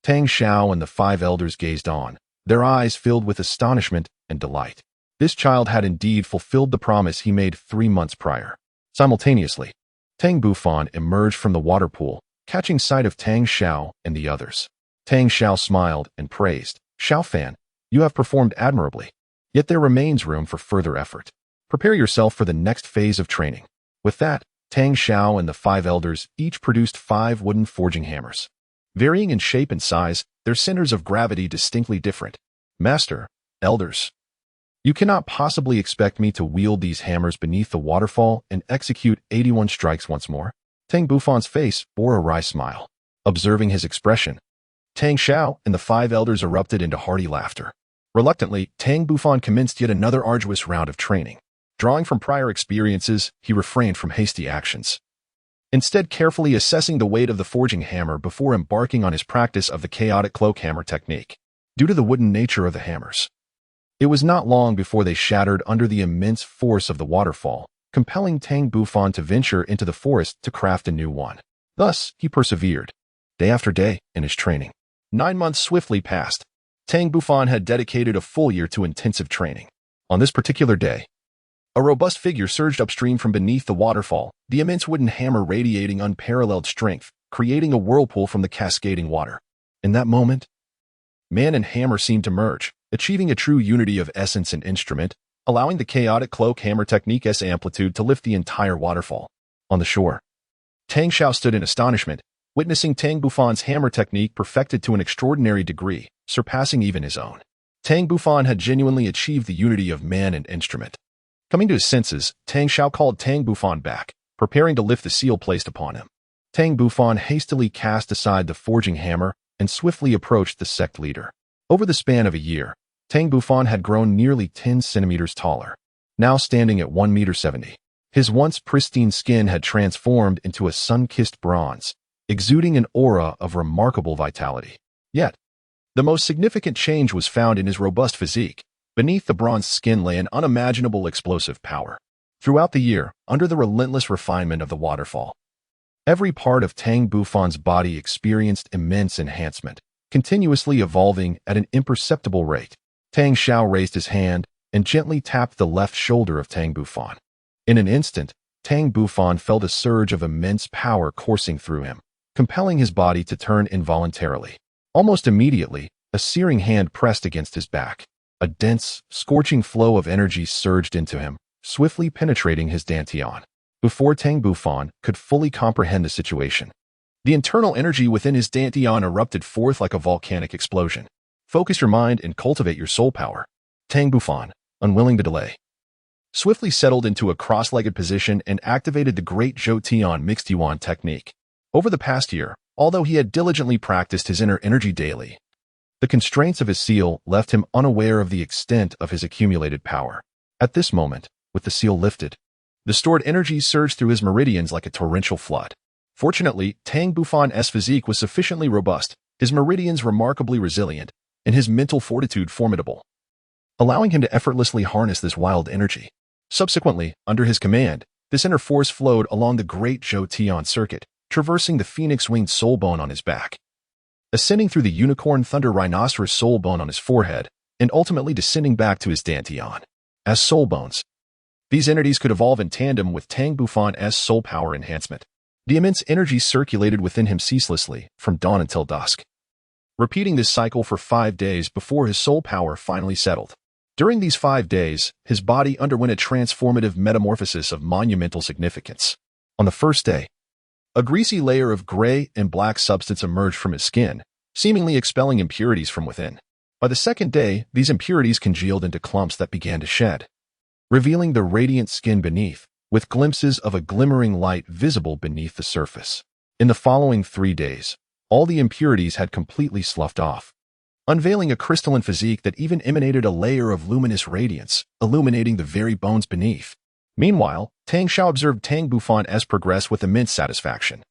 Tang Xiao and the 5 elders gazed on, their eyes filled with astonishment and delight. This child had indeed fulfilled the promise he made 3 months prior. Simultaneously, Tang Bufan emerged from the water pool, catching sight of Tang Xiao and the others. Tang Xiao smiled and praised, "Xiao Fan, you have performed admirably. Yet there remains room for further effort. Prepare yourself for the next phase of training." With that, Tang Xiao and the 5 elders each produced 5 wooden forging hammers. Varying in shape and size, their centers of gravity distinctly different. "Master, elders, you cannot possibly expect me to wield these hammers beneath the waterfall and execute 81 strikes once more?" Tang Bufan's face bore a wry smile. Observing his expression, Tang Xiao and the 5 elders erupted into hearty laughter. Reluctantly, Tang Bufan commenced yet another arduous round of training. Drawing from prior experiences, he refrained from hasty actions, instead carefully assessing the weight of the forging hammer before embarking on his practice of the chaotic cloak hammer technique. Due to the wooden nature of the hammers, it was not long before they shattered under the immense force of the waterfall, compelling Tang Bufan to venture into the forest to craft a new one. Thus, he persevered, day after day, in his training. 9 months swiftly passed. Tang Bufan had dedicated a full year to intensive training. On this particular day, a robust figure surged upstream from beneath the waterfall, the immense wooden hammer radiating unparalleled strength, creating a whirlpool from the cascading water. In that moment, man and hammer seemed to merge, achieving a true unity of essence and instrument, allowing the chaotic cloak hammer technique's amplitude to lift the entire waterfall. On the shore, Tang Xiao stood in astonishment, witnessing Tang Bufan's hammer technique perfected to an extraordinary degree, surpassing even his own. Tang Bufan had genuinely achieved the unity of man and instrument. Coming to his senses, Tang Xiao called Tang Bufan back, preparing to lift the seal placed upon him. Tang Bufan hastily cast aside the forging hammer and swiftly approached the sect leader. Over the span of a year, Tang Bufan had grown nearly 10 centimeters taller, now standing at 1.70 meters. His once pristine skin had transformed into a sun-kissed bronze, exuding an aura of remarkable vitality. Yet, the most significant change was found in his robust physique. Beneath the bronze skin lay an unimaginable explosive power. Throughout the year, under the relentless refinement of the waterfall, every part of Tang Bufan's body experienced immense enhancement, continuously evolving at an imperceptible rate. Tang Xiao raised his hand and gently tapped the left shoulder of Tang Bufan. In an instant, Tang Bufan felt a surge of immense power coursing through him, compelling his body to turn involuntarily. Almost immediately, a searing hand pressed against his back. A dense, scorching flow of energy surged into him, swiftly penetrating his dantian. Before Tang Bufan could fully comprehend the situation, the internal energy within his dantian erupted forth like a volcanic explosion. Focus your mind and cultivate your soul power. Tang Bufan, unwilling to delay, swiftly settled into a cross-legged position and activated the Great Zhou Mixed Yuan technique. Over the past year, although he had diligently practiced his inner energy daily, the constraints of his seal left him unaware of the extent of his accumulated power. At this moment, with the seal lifted, the stored energy surged through his meridians like a torrential flood. Fortunately, Tang Bufan's physique was sufficiently robust, his meridians remarkably resilient, and his mental fortitude formidable, allowing him to effortlessly harness this wild energy. Subsequently, under his command, this inner force flowed along the great Haotian circuit, traversing the phoenix-winged soul bone on his back, ascending through the unicorn thunder rhinoceros soul bone on his forehead, and ultimately descending back to his dantian. As soul bones, these entities could evolve in tandem with Tang Bufan's soul power enhancement. The immense energy circulated within him ceaselessly, from dawn until dusk, repeating this cycle for 5 days before his soul power finally settled. During these 5 days, his body underwent a transformative metamorphosis of monumental significance. On the first day, a greasy layer of gray and black substance emerged from his skin, seemingly expelling impurities from within. By the second day, these impurities congealed into clumps that began to shed, revealing the radiant skin beneath, with glimpses of a glimmering light visible beneath the surface. In the following 3 days, all the impurities had completely sloughed off, unveiling a crystalline physique that even emanated a layer of luminous radiance, illuminating the very bones beneath. Meanwhile, Tang Xiao observed Tang Bufan's progress with immense satisfaction.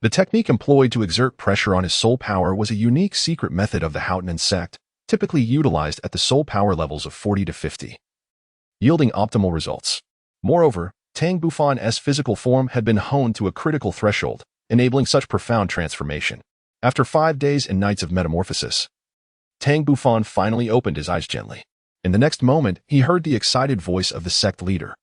The technique employed to exert pressure on his soul power was a unique secret method of the Haotian Sect, typically utilized at the soul power levels of 40 to 50, yielding optimal results. Moreover, Tang Bufan's physical form had been honed to a critical threshold, enabling such profound transformation. After 5 days and nights of metamorphosis, Tang Bufan finally opened his eyes gently. In the next moment, he heard the excited voice of the sect leader,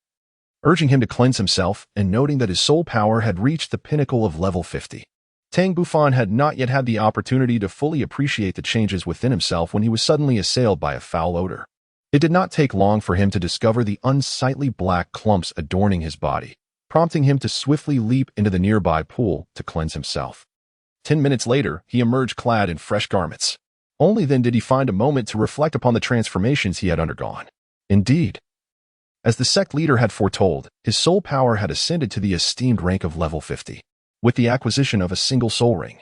urging him to cleanse himself and noting that his soul power had reached the pinnacle of level 50. Tang Bufan had not yet had the opportunity to fully appreciate the changes within himself when he was suddenly assailed by a foul odor. It did not take long for him to discover the unsightly black clumps adorning his body, prompting him to swiftly leap into the nearby pool to cleanse himself. 10 minutes later, he emerged clad in fresh garments. Only then did he find a moment to reflect upon the transformations he had undergone. Indeed, as the sect leader had foretold, his soul power had ascended to the esteemed rank of level 50. With the acquisition of a single soul ring,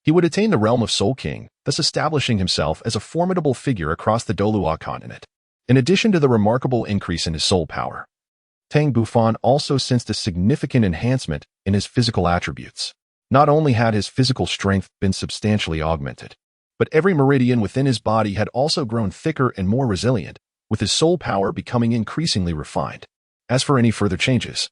he would attain the realm of Soul King, thus establishing himself as a formidable figure across the Douluo Continent. In addition to the remarkable increase in his soul power, Tang Bufan also sensed a significant enhancement in his physical attributes. Not only had his physical strength been substantially augmented, but every meridian within his body had also grown thicker and more resilient, with his soul power becoming increasingly refined. As for any further changes,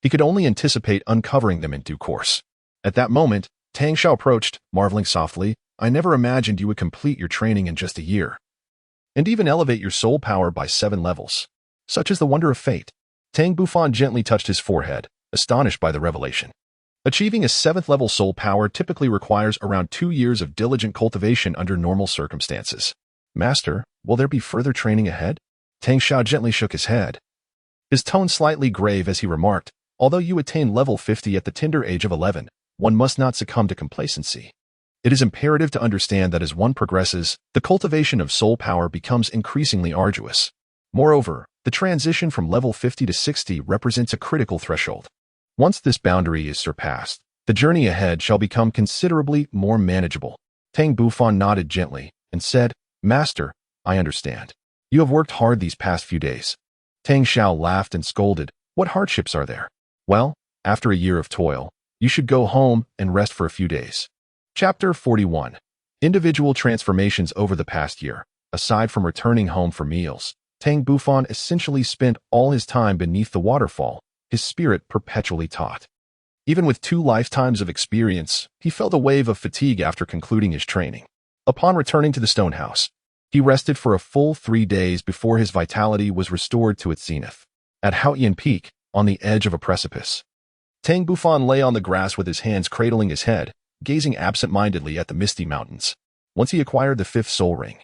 he could only anticipate uncovering them in due course. At that moment, Tang Xiao approached, marveling softly, "I never imagined you would complete your training in just a year, and even elevate your soul power by 7 levels. Such is the wonder of fate." Tang Bufan gently touched his forehead, astonished by the revelation. Achieving a 7th level soul power typically requires around 2 years of diligent cultivation under normal circumstances. "Master, will there be further training ahead?" Tang Xiao gently shook his head, his tone slightly grave as he remarked, "Although you attain level 50 at the tender age of 11, one must not succumb to complacency. It is imperative to understand that as one progresses, the cultivation of soul power becomes increasingly arduous. Moreover, the transition from level 50 to 60 represents a critical threshold. Once this boundary is surpassed, the journey ahead shall become considerably more manageable." Tang Bufan nodded gently and said, "Master, I understand. You have worked hard these past few days." Tang Xiao laughed and scolded, "What hardships are there?" "Well, after a year of toil, you should go home and rest for a few days." Chapter 41. Individual transformations over the past year. Aside from returning home for meals, Tang Bufan essentially spent all his time beneath the waterfall, his spirit perpetually taut. Even with 2 lifetimes of experience, he felt a wave of fatigue after concluding his training. Upon returning to the stone house, he rested for a full 3 days before his vitality was restored to its zenith. At Haotian Peak, on the edge of a precipice, Tang Bufan lay on the grass with his hands cradling his head, gazing absent-mindedly at the misty mountains. Once he acquired the 5th soul ring,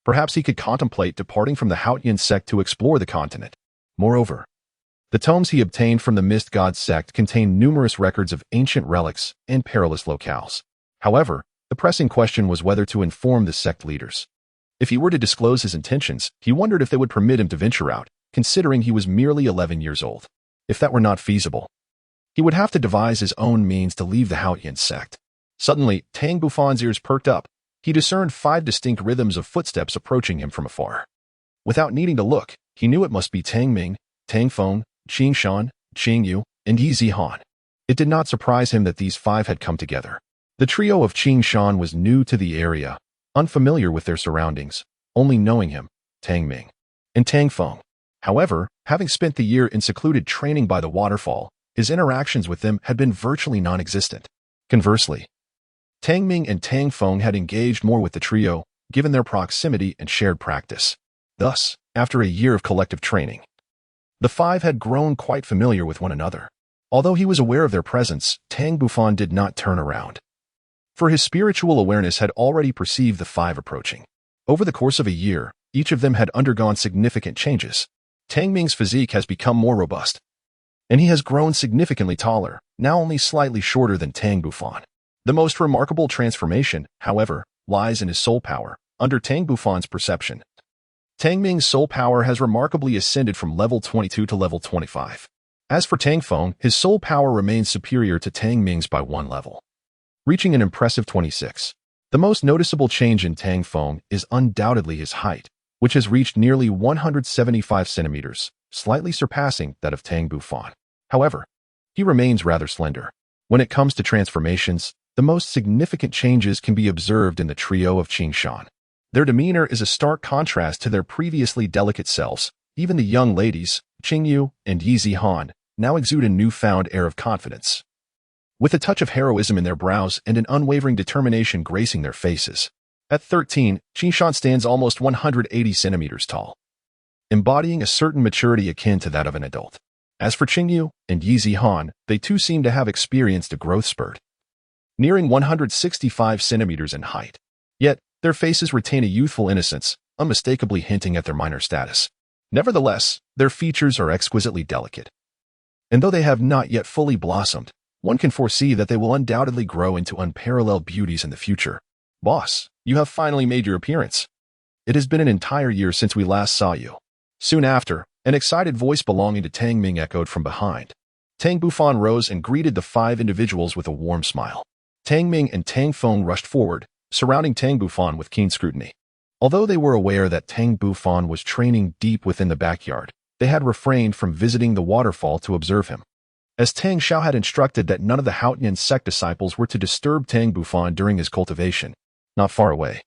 perhaps he could contemplate departing from the Haotian Sect to explore the continent. Moreover, the tomes he obtained from the Mist God sect contained numerous records of ancient relics and perilous locales. However, the pressing question was whether to inform the sect leaders. If he were to disclose his intentions, he wondered if they would permit him to venture out, considering he was merely 11 years old. If that were not feasible, he would have to devise his own means to leave the Haotian Sect. Suddenly, Tang Bufan's ears perked up. He discerned 5 distinct rhythms of footsteps approaching him from afar. Without needing to look, he knew it must be Tang Ming, Tang Feng, Qing Shan, Qing Yu, and Yi Zihan. It did not surprise him that these 5 had come together. The trio of Qing Shan was new to the area, unfamiliar with their surroundings, only knowing him, Tang Ming, and Tang Feng, However, having spent the year in secluded training by the waterfall, his interactions with them had been virtually non-existent. Conversely, Tang Ming and Tang Feng had engaged more with the trio, given their proximity and shared practice. Thus, after a year of collective training, the five had grown quite familiar with one another. Although he was aware of their presence, Tang Bufan did not turn around, for his spiritual awareness had already perceived the five approaching. Over the course of a year, each of them had undergone significant changes. Tang Ming's physique has become more robust, and he has grown significantly taller, now only slightly shorter than Tang Bufan. The most remarkable transformation, however, lies in his soul power, under Tang Bufan's perception. Tang Ming's soul power has remarkably ascended from level 22 to level 25. As for Tang Feng, his soul power remains superior to Tang Ming's by one level, reaching an impressive 26. The most noticeable change in Tang Feng is undoubtedly his height, which has reached nearly 175 centimeters, slightly surpassing that of Tang Bufan. However, he remains rather slender. When it comes to transformations, the most significant changes can be observed in the trio of Qingshan. Their demeanor is a stark contrast to their previously delicate selves. Even the young ladies, Qingyu and Yi Zihan, now exude a newfound air of confidence, with a touch of heroism in their brows and an unwavering determination gracing their faces. At 13, Qingshan stands almost 180 centimeters tall, embodying a certain maturity akin to that of an adult. As for Qingyu and Yi Zihan, they too seem to have experienced a growth spurt, nearing 165 centimeters in height. Yet, their faces retain a youthful innocence, unmistakably hinting at their minor status. Nevertheless, their features are exquisitely delicate, and though they have not yet fully blossomed, one can foresee that they will undoubtedly grow into unparalleled beauties in the future. Boss, you have finally made your appearance. It has been an entire year since we last saw you. Soon after, an excited voice belonging to Tang Ming echoed from behind. Tang Bufan rose and greeted the five individuals with a warm smile. Tang Ming and Tang Feng rushed forward, surrounding Tang Bufan with keen scrutiny. Although they were aware that Tang Bufan was training deep within the backyard, they had refrained from visiting the waterfall to observe him, as Tang Xiao had instructed that none of the Haotian Sect disciples were to disturb Tang Bufan during his cultivation. Not far away,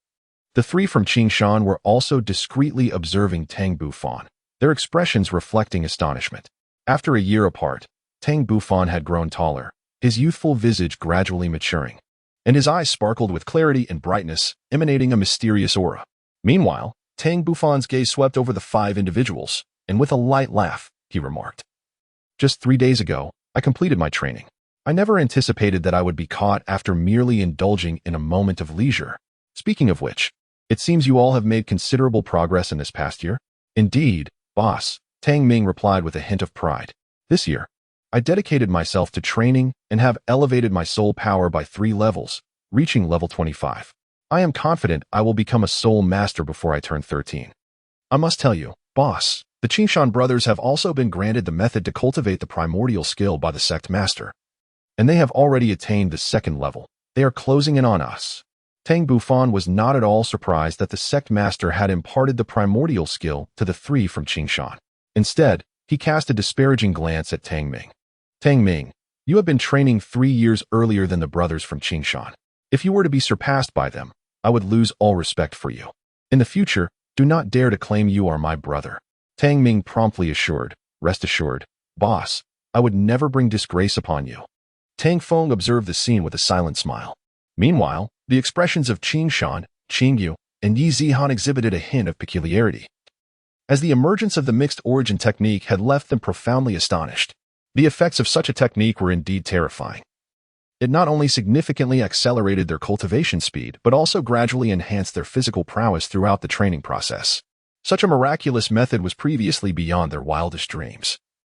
the three from Qingshan were also discreetly observing Tang Bufan, their expressions reflecting astonishment. After a year apart, Tang Bufan had grown taller, his youthful visage gradually maturing, and his eyes sparkled with clarity and brightness, emanating a mysterious aura. Meanwhile, Tang Bufan's gaze swept over the five individuals, and with a light laugh, he remarked, "Just 3 days ago, I completed my training. I never anticipated that I would be caught after merely indulging in a moment of leisure. Speaking of which, it seems you all have made considerable progress in this past year." "Indeed, boss," Tang Ming replied with a hint of pride. "This year, I dedicated myself to training and have elevated my soul power by 3 levels, reaching level 25. I am confident I will become a Soulmaster before I turn 13. I must tell you, boss, the Qingshan brothers have also been granted the method to cultivate the primordial skill by the sect master, and they have already attained the 2nd level. They are closing in on us." Tang Bufan was not at all surprised that the sect master had imparted the primordial skill to the 3 from Qingshan. Instead, he cast a disparaging glance at Tang Ming. "Tang Ming, you have been training 3 years earlier than the brothers from Qingshan. If you were to be surpassed by them, I would lose all respect for you. In the future, do not dare to claim you are my brother." Tang Ming promptly assured, "Rest assured, boss, I would never bring disgrace upon you." Tang Feng observed the scene with a silent smile. Meanwhile, the expressions of Qingshan, Qingyu, and Yi Zihan exhibited a hint of peculiarity, as the emergence of the mixed origin technique had left them profoundly astonished. The effects of such a technique were indeed terrifying. It not only significantly accelerated their cultivation speed, but also gradually enhanced their physical prowess throughout the training process. Such a miraculous method was previously beyond their wildest dreams.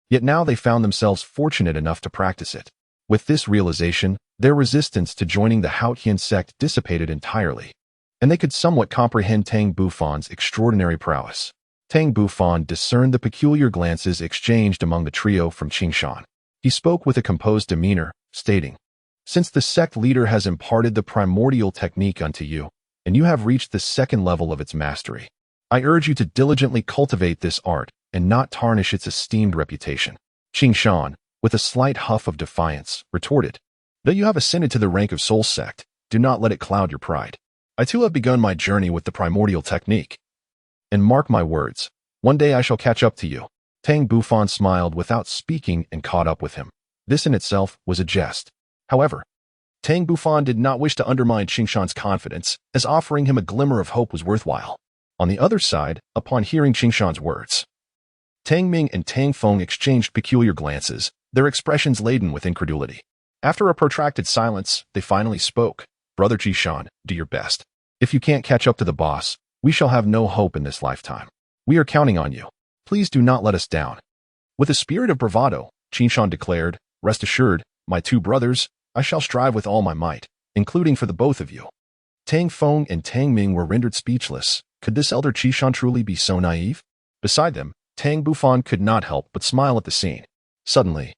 Yet now they found themselves fortunate enough to practice it. With this realization, their resistance to joining the Haotian Sect dissipated entirely, and they could somewhat comprehend Tang Bufan's extraordinary prowess. Tang Bufan discerned the peculiar glances exchanged among the trio from Qingshan. He spoke with a composed demeanor, stating, "Since the sect leader has imparted the primordial technique unto you, and you have reached the 2nd level of its mastery, I urge you to diligently cultivate this art and not tarnish its esteemed reputation." Qingshan, with a slight huff of defiance, retorted, "Though you have ascended to the rank of Soul Sect, do not let it cloud your pride. I too have begun my journey with the primordial technique. And mark my words, One day I shall catch up to you. Tang Bufan smiled without speaking and caught up with him. This in itself was a jest. However, Tang Bufan did not wish to undermine Qingshan's confidence, as offering him a glimmer of hope was worthwhile. On the other side, upon hearing Qingshan's words, Tang Ming and Tang Feng exchanged peculiar glances, their expressions laden with incredulity. After a protracted silence, they finally spoke. Brother Qingshan, do your best. If you can't catch up to the boss, we shall have no hope in this lifetime. We are counting on you. Please do not let us down. With a spirit of bravado, Qingshan declared, rest assured, my two brothers, I shall strive with all my might, including for the both of you. Tang Feng and Tang Ming were rendered speechless. Could this elder Qingshan truly be so naive? Beside them, Tang Bufan could not help but smile at the scene. Suddenly,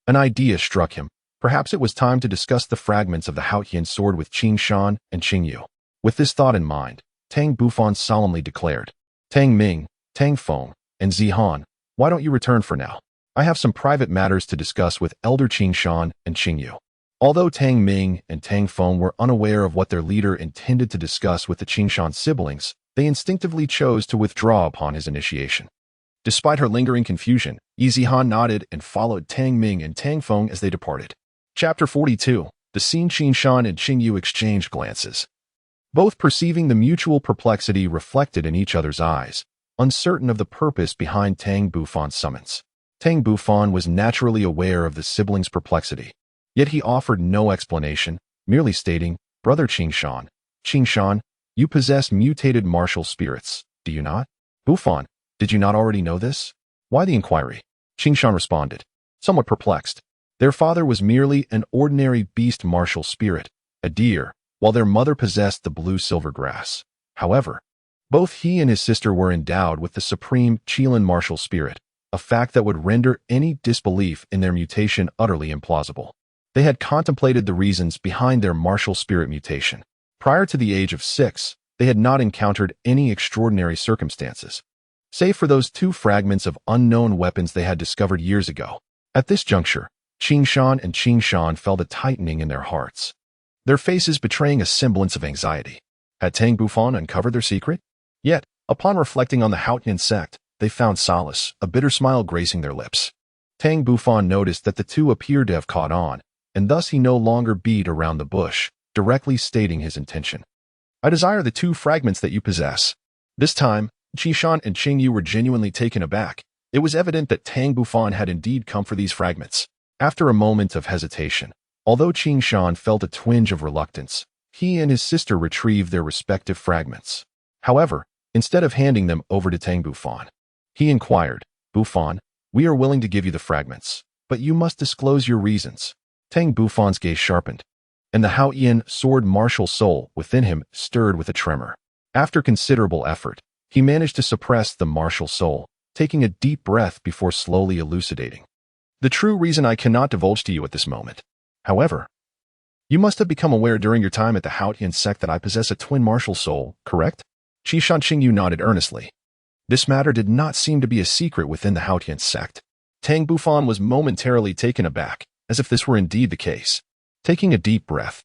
an idea struck him. Perhaps it was time to discuss the fragments of the Haotian sword with Qingshan and Qingyu. With this thought in mind, Tang Bufan solemnly declared, Tang Ming, Tang Feng, and Zihan, why don't you return for now? I have some private matters to discuss with Elder Qingshan and Qingyu. Although Tang Ming and Tang Feng were unaware of what their leader intended to discuss with the Qingshan siblings, they instinctively chose to withdraw upon his initiation. Despite her lingering confusion, Zihan nodded and followed Tang Ming and Tang Feng as they departed. Chapter 42. The scene. Qingshan and Qingyu exchanged glances, both perceiving the mutual perplexity reflected in each other's eyes, uncertain of the purpose behind Tang Bufan's summons. Tang Bufan was naturally aware of the siblings' perplexity, yet he offered no explanation, merely stating, Brother Qingshan, you possess mutated martial spirits, do you not? Bufan, did you not already know this? Why the inquiry? Qingshan responded, somewhat perplexed. Their father was merely an ordinary beast martial spirit, a deer, while their mother possessed the blue-silver grass. However, both he and his sister were endowed with the supreme Qilin martial spirit, a fact that would render any disbelief in their mutation utterly implausible. They had contemplated the reasons behind their martial spirit mutation. Prior to the age of 6, they had not encountered any extraordinary circumstances, save for those 2 fragments of unknown weapons they had discovered years ago. At this juncture, Qingshan and Qingshan felt a tightening in their hearts, their faces betraying a semblance of anxiety. Had Tang Bufan uncovered their secret? Yet, upon reflecting on the Haotian Sect, they found solace, a bitter smile gracing their lips. Tang Bufan noticed that the two appeared to have caught on, and thus he no longer beat around the bush, directly stating his intention. I desire the 2 fragments that you possess. This time, Qingshan and Qingyu were genuinely taken aback. It was evident that Tang Bufan had indeed come for these fragments. After a moment of hesitation, although Qingshan felt a twinge of reluctance, he and his sister retrieved their respective fragments. However, instead of handing them over to Tang Bufan, he inquired, Bufan, we are willing to give you the fragments, but you must disclose your reasons. Tang Bufan's gaze sharpened, and the Haotian sword martial soul within him stirred with a tremor. After considerable effort, he managed to suppress the martial soul, taking a deep breath before slowly elucidating. The true reason I cannot divulge to you at this moment. However, you must have become aware during your time at the Haotian Sect that I possess a twin martial soul, correct? Qingshan Qingyu nodded earnestly. This matter did not seem to be a secret within the Haotian Sect. Tang Bufan was momentarily taken aback, as if this were indeed the case. Taking a deep breath,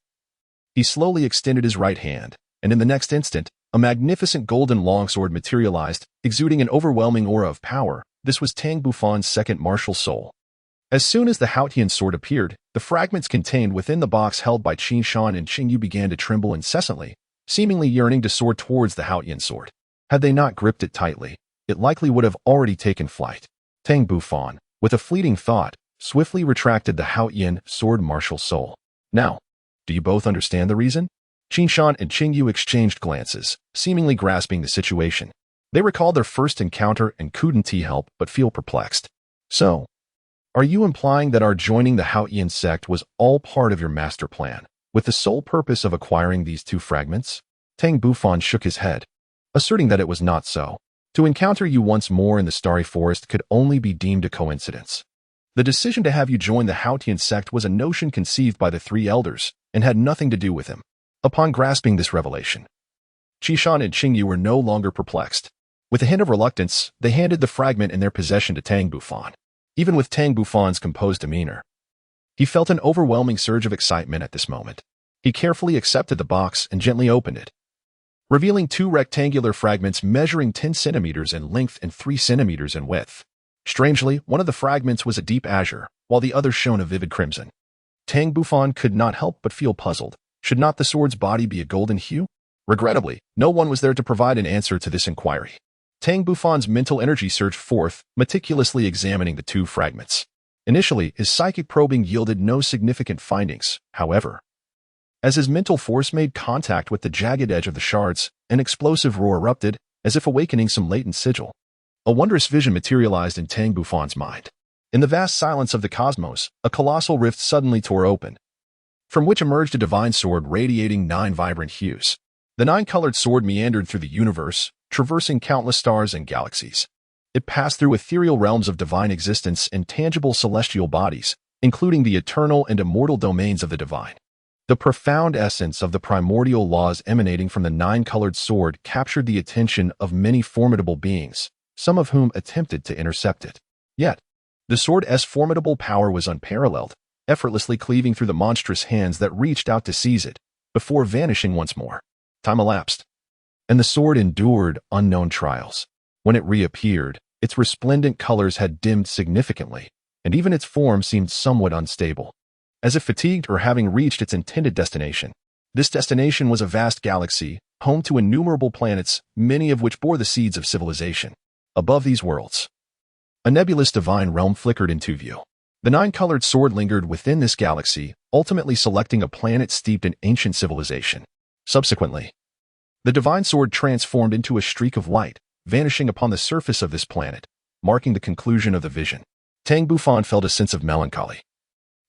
he slowly extended his right hand, and in the next instant, a magnificent golden longsword materialized, exuding an overwhelming aura of power. This was Tang Bufan's second martial soul. As soon as the Haotian sword appeared, the fragments contained within the box held by Qingshan and Qingyu began to tremble incessantly, seemingly yearning to soar towards the Haotian sword. Had they not gripped it tightly, it likely would have already taken flight. Tang Bufan, with a fleeting thought, swiftly retracted the Haotian sword martial soul. Now, do you both understand the reason? Qingshan and Qingyu exchanged glances, seemingly grasping the situation. They recalled their first encounter and couldn't help but feel perplexed. So, are you implying that our joining the Haotian Sect was all part of your master plan, with the sole purpose of acquiring these 2 fragments? Tang Bufan shook his head, asserting that it was not so. To encounter you once more in the Starry Forest could only be deemed a coincidence. The decision to have you join the Haotian Sect was a notion conceived by the 3 elders, and had nothing to do with him. Upon grasping this revelation, Qingshan and Qingyu were no longer perplexed. With a hint of reluctance, they handed the fragment in their possession to Tang Bufan. Even with Tang Bufan's composed demeanor, he felt an overwhelming surge of excitement at this moment. He carefully accepted the box and gently opened it. revealing two rectangular fragments measuring 10 centimeters in length and 3 centimeters in width. Strangely, one of the fragments was a deep azure, while the other shone a vivid crimson. Tang Bufan could not help but feel puzzled. Should not the sword's body be a golden hue? Regrettably, no one was there to provide an answer to this inquiry. Tang Bufan's mental energy surged forth, meticulously examining the two fragments. Initially, his psychic probing yielded no significant findings, however. As his mental force made contact with the jagged edge of the shards, an explosive roar erupted, as if awakening some latent sigil. A wondrous vision materialized in Tang Bufan's mind. In the vast silence of the cosmos, a colossal rift suddenly tore open, from which emerged a divine sword radiating 9 vibrant hues. The 9-colored sword meandered through the universe, traversing countless stars and galaxies. It passed through ethereal realms of divine existence and tangible celestial bodies, including the eternal and immortal domains of the divine. The profound essence of the primordial laws emanating from the 9-colored sword captured the attention of many formidable beings, some of whom attempted to intercept it. Yet, the sword's formidable power was unparalleled, effortlessly cleaving through the monstrous hands that reached out to seize it, before vanishing once more. Time elapsed, and the sword endured unknown trials. When it reappeared, its resplendent colors had dimmed significantly, and even its form seemed somewhat unstable, as if fatigued or having reached its intended destination. This destination was a vast galaxy, home to innumerable planets, many of which bore the seeds of civilization. Above these worlds, a nebulous divine realm flickered into view. The 9-colored sword lingered within this galaxy, ultimately selecting a planet steeped in ancient civilization. Subsequently, the divine sword transformed into a streak of light, vanishing upon the surface of this planet, marking the conclusion of the vision. Tang Bufan felt a sense of melancholy.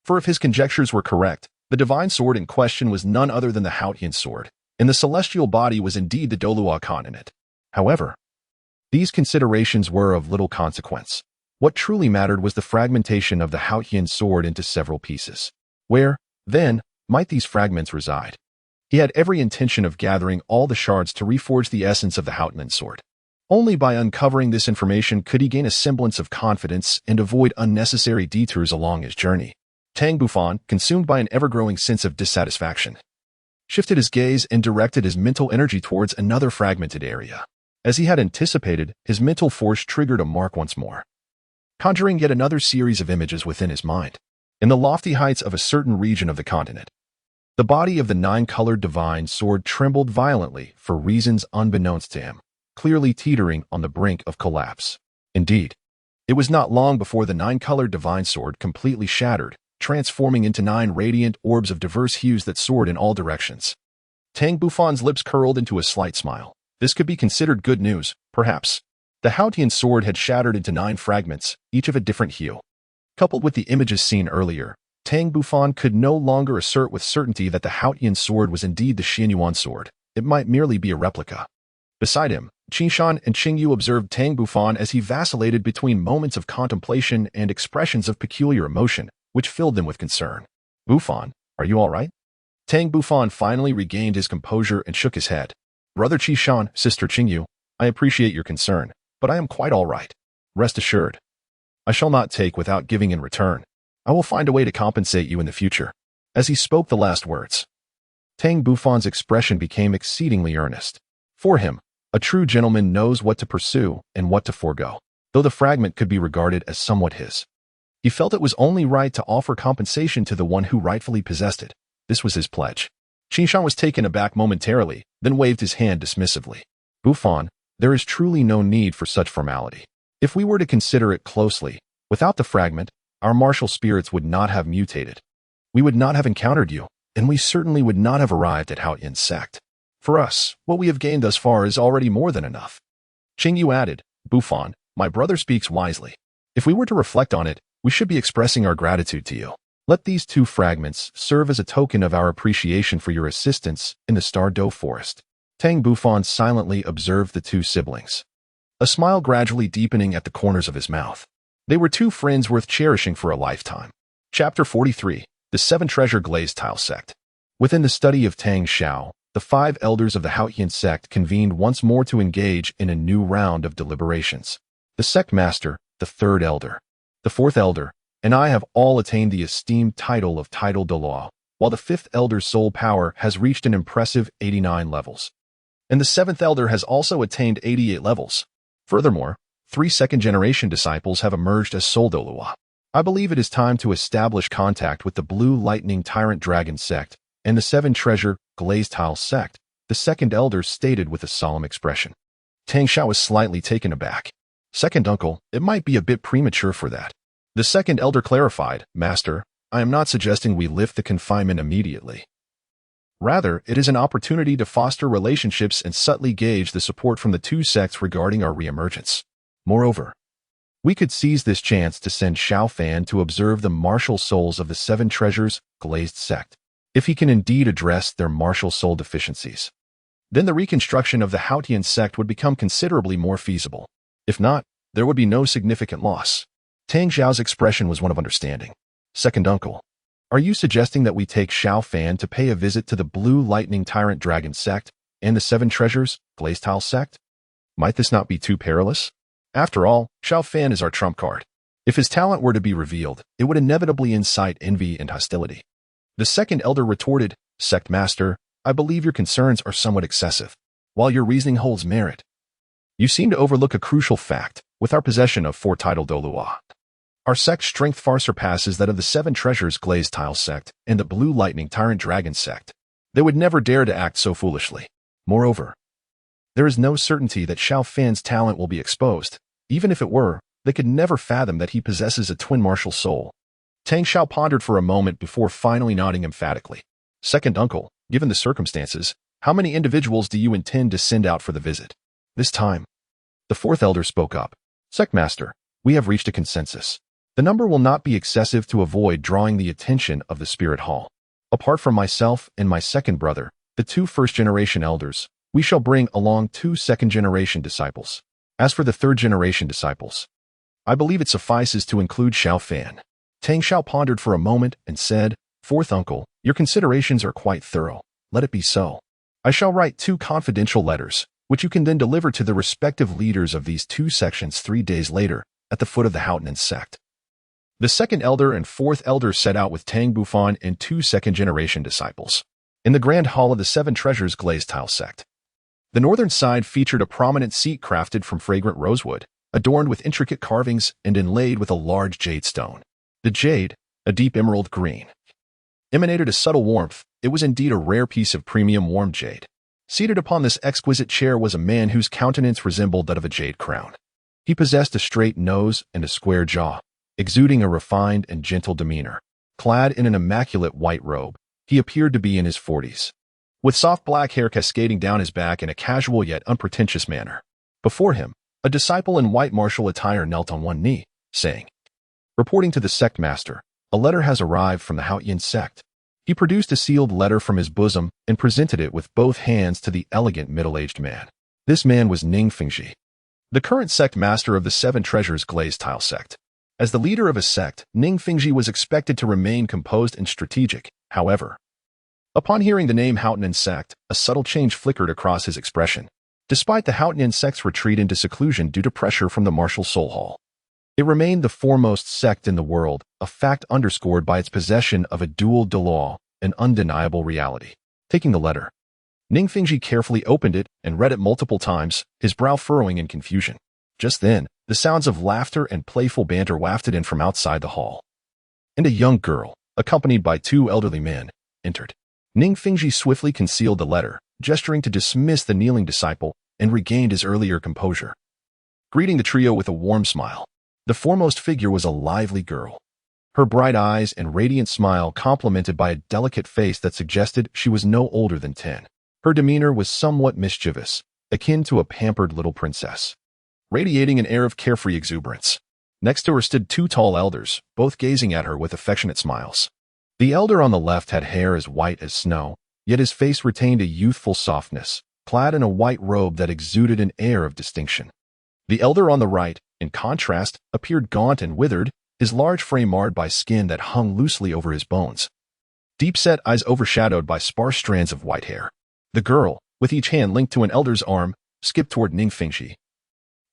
For if his conjectures were correct, the divine sword in question was none other than the Haotian sword, and the celestial body was indeed the Douluo Continent. However, these considerations were of little consequence. What truly mattered was the fragmentation of the Haotian sword into several pieces. Where, then, might these fragments reside? He had every intention of gathering all the shards to reforge the essence of the Haotian sword. Only by uncovering this information could he gain a semblance of confidence and avoid unnecessary detours along his journey. Tang Bufan, consumed by an ever-growing sense of dissatisfaction, shifted his gaze and directed his mental energy towards another fragmented area. As he had anticipated, his mental force triggered a mark once more, conjuring yet another series of images within his mind. In the lofty heights of a certain region of the continent, the body of the 9-colored divine sword trembled violently for reasons unbeknownst to him, clearly teetering on the brink of collapse. Indeed, it was not long before the 9-colored divine sword completely shattered, transforming into 9 radiant orbs of diverse hues that soared in all directions. Tang Bufan's lips curled into a slight smile. This could be considered good news, perhaps. The Haotian sword had shattered into 9 fragments, each of a different hue. Coupled with the images seen earlier, Tang Bufan could no longer assert with certainty that the Haotian sword was indeed the Xianyuan sword. It might merely be a replica. Beside him, Qingshan and Qingyu observed Tang Bufan as he vacillated between moments of contemplation and expressions of peculiar emotion, which filled them with concern. "Bufan, are you all right?" Tang Bufan finally regained his composure and shook his head. "Brother Qingshan, Sister Qingyu, I appreciate your concern, but I am quite all right. Rest assured, I shall not take without giving in return. I will find a way to compensate you in the future." As he spoke the last words, Tang Bufan's expression became exceedingly earnest. For him, a true gentleman knows what to pursue and what to forego. Though the fragment could be regarded as somewhat his, he felt it was only right to offer compensation to the one who rightfully possessed it. This was his pledge. Qingshan was taken aback momentarily, then waved his hand dismissively. "Bufan, there is truly no need for such formality. If we were to consider it closely, without the fragment, our martial spirits would not have mutated. We would not have encountered you, and we certainly would not have arrived at Haotian Sect. For us, what we have gained thus far is already more than enough." Qingyu added, "Bufan, my brother speaks wisely. If we were to reflect on it, we should be expressing our gratitude to you. Let these 2 fragments serve as a token of our appreciation for your assistance in the Stardow Forest." Tang Bufan silently observed the 2 siblings, a smile gradually deepening at the corners of his mouth. They were 2 friends worth cherishing for a lifetime. Chapter 43. The 7 Treasure Glazed Tile Sect. Within the study of Tang Xiao, the 5 elders of the Haotian Sect convened once more to engage in a new round of deliberations. The sect master, the 3rd elder, the 4th elder, and I have all attained the esteemed title of Title Douluo, while the 5th elder's soul power has reached an impressive 89 levels. and the seventh elder has also attained 88 levels. Furthermore, 3 second-generation disciples have emerged as Soul Douluo. I believe it is time to establish contact with the Blue Lightning Tyrant Dragon Sect and the 7 Treasure Glazed Tile Sect, the second elder stated with a solemn expression. Tang Xiao was slightly taken aback. Second uncle, it might be a bit premature for that. The second elder clarified, Master, I am not suggesting we lift the confinement immediately. Rather, it is an opportunity to foster relationships and subtly gauge the support from the 2 sects regarding our reemergence. Moreover, we could seize this chance to send Xiao Fan to observe the martial souls of the 7 Treasures Glazed Sect, if he can indeed address their martial soul deficiencies. Then the reconstruction of the Haotian Sect would become considerably more feasible. If not, there would be no significant loss. Tang Xiao's expression was one of understanding. Second uncle, are you suggesting that we take Xiao Fan to pay a visit to the Blue Lightning Tyrant Dragon Sect and the 7 Treasures Glazed Tile Sect? Might this not be too perilous? After all, Xiao Fan is our trump card. If his talent were to be revealed, it would inevitably incite envy and hostility. The second elder retorted, Sect Master, I believe your concerns are somewhat excessive. While your reasoning holds merit, you seem to overlook a crucial fact. With our possession of 4 titled Douluo, our sect's strength far surpasses that of the 7 Treasures Glazed Tile Sect and the Blue Lightning Tyrant Dragon Sect. They would never dare to act so foolishly. Moreover, there is no certainty that Xiao Fan's talent will be exposed. Even if it were, they could never fathom that he possesses a twin martial soul. Tang Xiao pondered for a moment before finally nodding emphatically. Second uncle, given the circumstances, how many individuals do you intend to send out for the visit? This time, the 4th elder spoke up. Sect Master, we have reached a consensus. The number will not be excessive to avoid drawing the attention of the Spirit Hall. Apart from myself and my second brother, the 2 first-generation elders, we shall bring along 2 second-generation disciples. As for the 3rd-generation disciples, I believe it suffices to include Xiao Fan. Tang Xiao pondered for a moment and said, 4th uncle, your considerations are quite thorough. Let it be so. I shall write 2 confidential letters, which you can then deliver to the respective leaders of these 2 sections 3 days later at the foot of the Haotian Sect. The second elder and 4th elder set out with Tang Bufan and 2 second-generation disciples in the grand hall of the 7 Treasures Glazed Tile Sect. The northern side featured a prominent seat crafted from fragrant rosewood, adorned with intricate carvings and inlaid with a large jade stone. The jade, a deep emerald green, emanated a subtle warmth. It was indeed a rare piece of premium warm jade. Seated upon this exquisite chair was a man whose countenance resembled that of a jade crown. He possessed a straight nose and a square jaw, exuding a refined and gentle demeanor. Clad in an immaculate white robe, he appeared to be in his 40s, with soft black hair cascading down his back in a casual yet unpretentious manner. Before him, a disciple in white martial attire knelt on one knee, saying, reporting to the sect master, a letter has arrived from the Haotian Sect. He produced a sealed letter from his bosom and presented it with both hands to the elegant middle-aged man. This man was Ning Fengji, the current sect master of the 7 Treasures Glazed Tile Sect. As the leader of a sect, Ning Fengji was expected to remain composed and strategic. However, upon hearing the name Haotian Sect, a subtle change flickered across his expression. Despite the Haotian Sect's retreat into seclusion due to pressure from the Martial Soul Hall, it remained the foremost sect in the world, a fact underscored by its possession of a dual Douluo, an undeniable reality. Taking the letter, Ning Fengji carefully opened it and read it multiple times, his brow furrowing in confusion. Just then, the sounds of laughter and playful banter wafted in from outside the hall, and a young girl, accompanied by 2 elderly men, entered. Ning Fengji swiftly concealed the letter, gesturing to dismiss the kneeling disciple, and regained his earlier composure. Greeting the trio with a warm smile, the foremost figure was a lively girl. Her bright eyes and radiant smile complemented by a delicate face that suggested she was no older than 10. Her demeanor was somewhat mischievous, akin to a pampered little princess, radiating an air of carefree exuberance. Next to her stood 2 tall elders, both gazing at her with affectionate smiles. The elder on the left had hair as white as snow, yet his face retained a youthful softness, clad in a white robe that exuded an air of distinction. The elder on the right, in contrast, appeared gaunt and withered, his large frame marred by skin that hung loosely over his bones, deep-set eyes overshadowed by sparse strands of white hair. The girl, with each hand linked to an elder's arm, skipped toward Ning Fengji,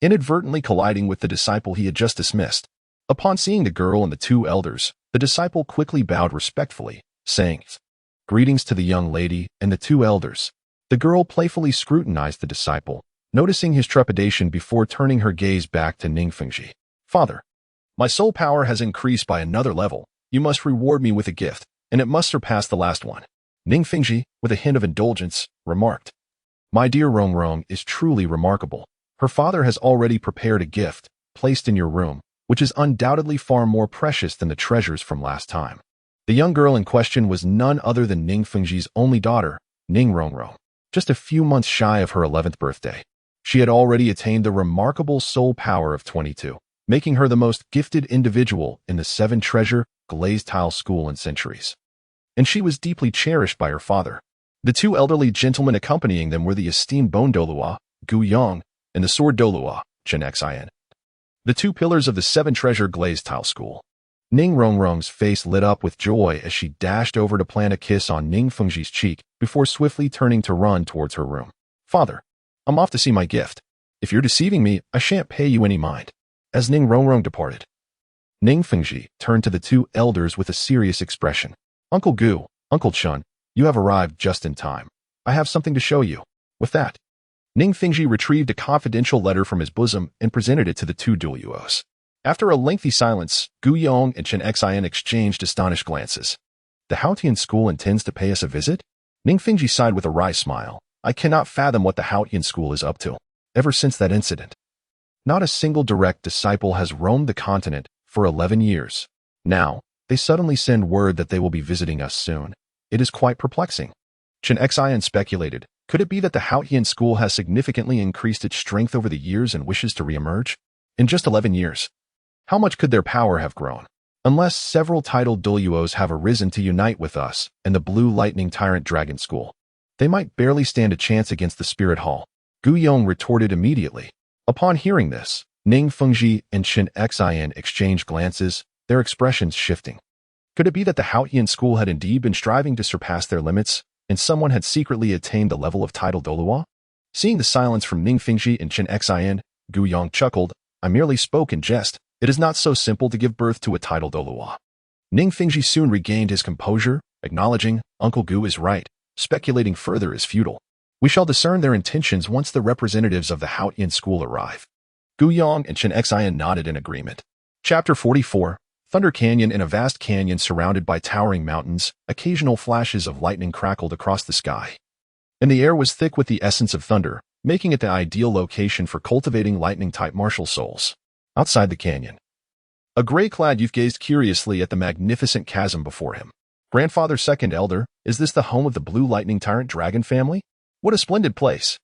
inadvertently colliding with the disciple he had just dismissed. Upon seeing the girl and the 2 elders, the disciple quickly bowed respectfully, saying, "Greetings to the young lady and the 2 elders." The girl playfully scrutinized the disciple, noticing his trepidation before turning her gaze back to Ningfengji. Father, my soul power has increased by another level. You must reward me with a gift, and it must surpass the last one. Ningfengji, with a hint of indulgence, remarked. My dear Rongrong is truly remarkable. Her father has already prepared a gift, placed in your room, which is undoubtedly far more precious than the treasures from last time. The young girl in question was none other than Ningfengji's only daughter, Ning Rongrong, just a few months shy of her 11th birthday. She had already attained the remarkable soul power of 22, making her the most gifted individual in the 7 treasure glazed tile school in centuries. And she was deeply cherished by her father. The 2 elderly gentlemen accompanying them were the esteemed Bone Douluo, Gu Yong, and the sword Douluo, Chen Xian, the 2 pillars of the 7 treasure glazed tile school. Ning Rongrong's face lit up with joy as she dashed over to plant a kiss on Ningfengji's cheek before swiftly turning to run towards her room. Father, I'm off to see my gift. If you're deceiving me, I shan't pay you any mind. As Ning Rongrong departed, Ningfengji turned to the 2 elders with a serious expression. Uncle Gu, Uncle Chun, you have arrived just in time. I have something to show you. With that, Ningfengji retrieved a confidential letter from his bosom and presented it to the 2 Douluos. After a lengthy silence, Gu Yong and Chen Xian exchanged astonished glances. The Haotian school intends to pay us a visit? Ningfengji sighed with a wry smile. I cannot fathom what the Haotian school is up to. Ever since that incident, not a single direct disciple has roamed the continent for 11 years. Now, they suddenly send word that they will be visiting us soon. It is quite perplexing. Chen Xian speculated, could it be that the Haotian school has significantly increased its strength over the years and wishes to reemerge? In just 11 years, how much could their power have grown? Unless several titled Douluos have arisen to unite with us and the Blue Lightning Tyrant Dragon School, they might barely stand a chance against the Spirit Hall. Gu Yong retorted immediately. Upon hearing this, Ningfengji and Chen Xian exchanged glances, their expressions shifting. Could it be that the Haotian school had indeed been striving to surpass their limits, and someone had secretly attained the level of title Douluo? Seeing the silence from Ningfengji and Chen Xian, Gu Yong chuckled. I merely spoke in jest. It is not so simple to give birth to a title Douluo. Ningfengji soon regained his composure, acknowledging, Uncle Gu is right. Speculating further is futile. We shall discern their intentions once the representatives of the Haotian school arrive. Gu Yong and Chen Xian nodded in agreement. Chapter 44. Thunder Canyon. In a vast canyon surrounded by towering mountains, occasional flashes of lightning crackled across the sky. And the air was thick with the essence of thunder, making it the ideal location for cultivating lightning-type martial souls. Outside the canyon, a gray-clad youth gazed curiously at the magnificent chasm before him. Grandfather Second Elder, is this the home of the Blue Lightning Tyrant Dragon family? What a splendid place!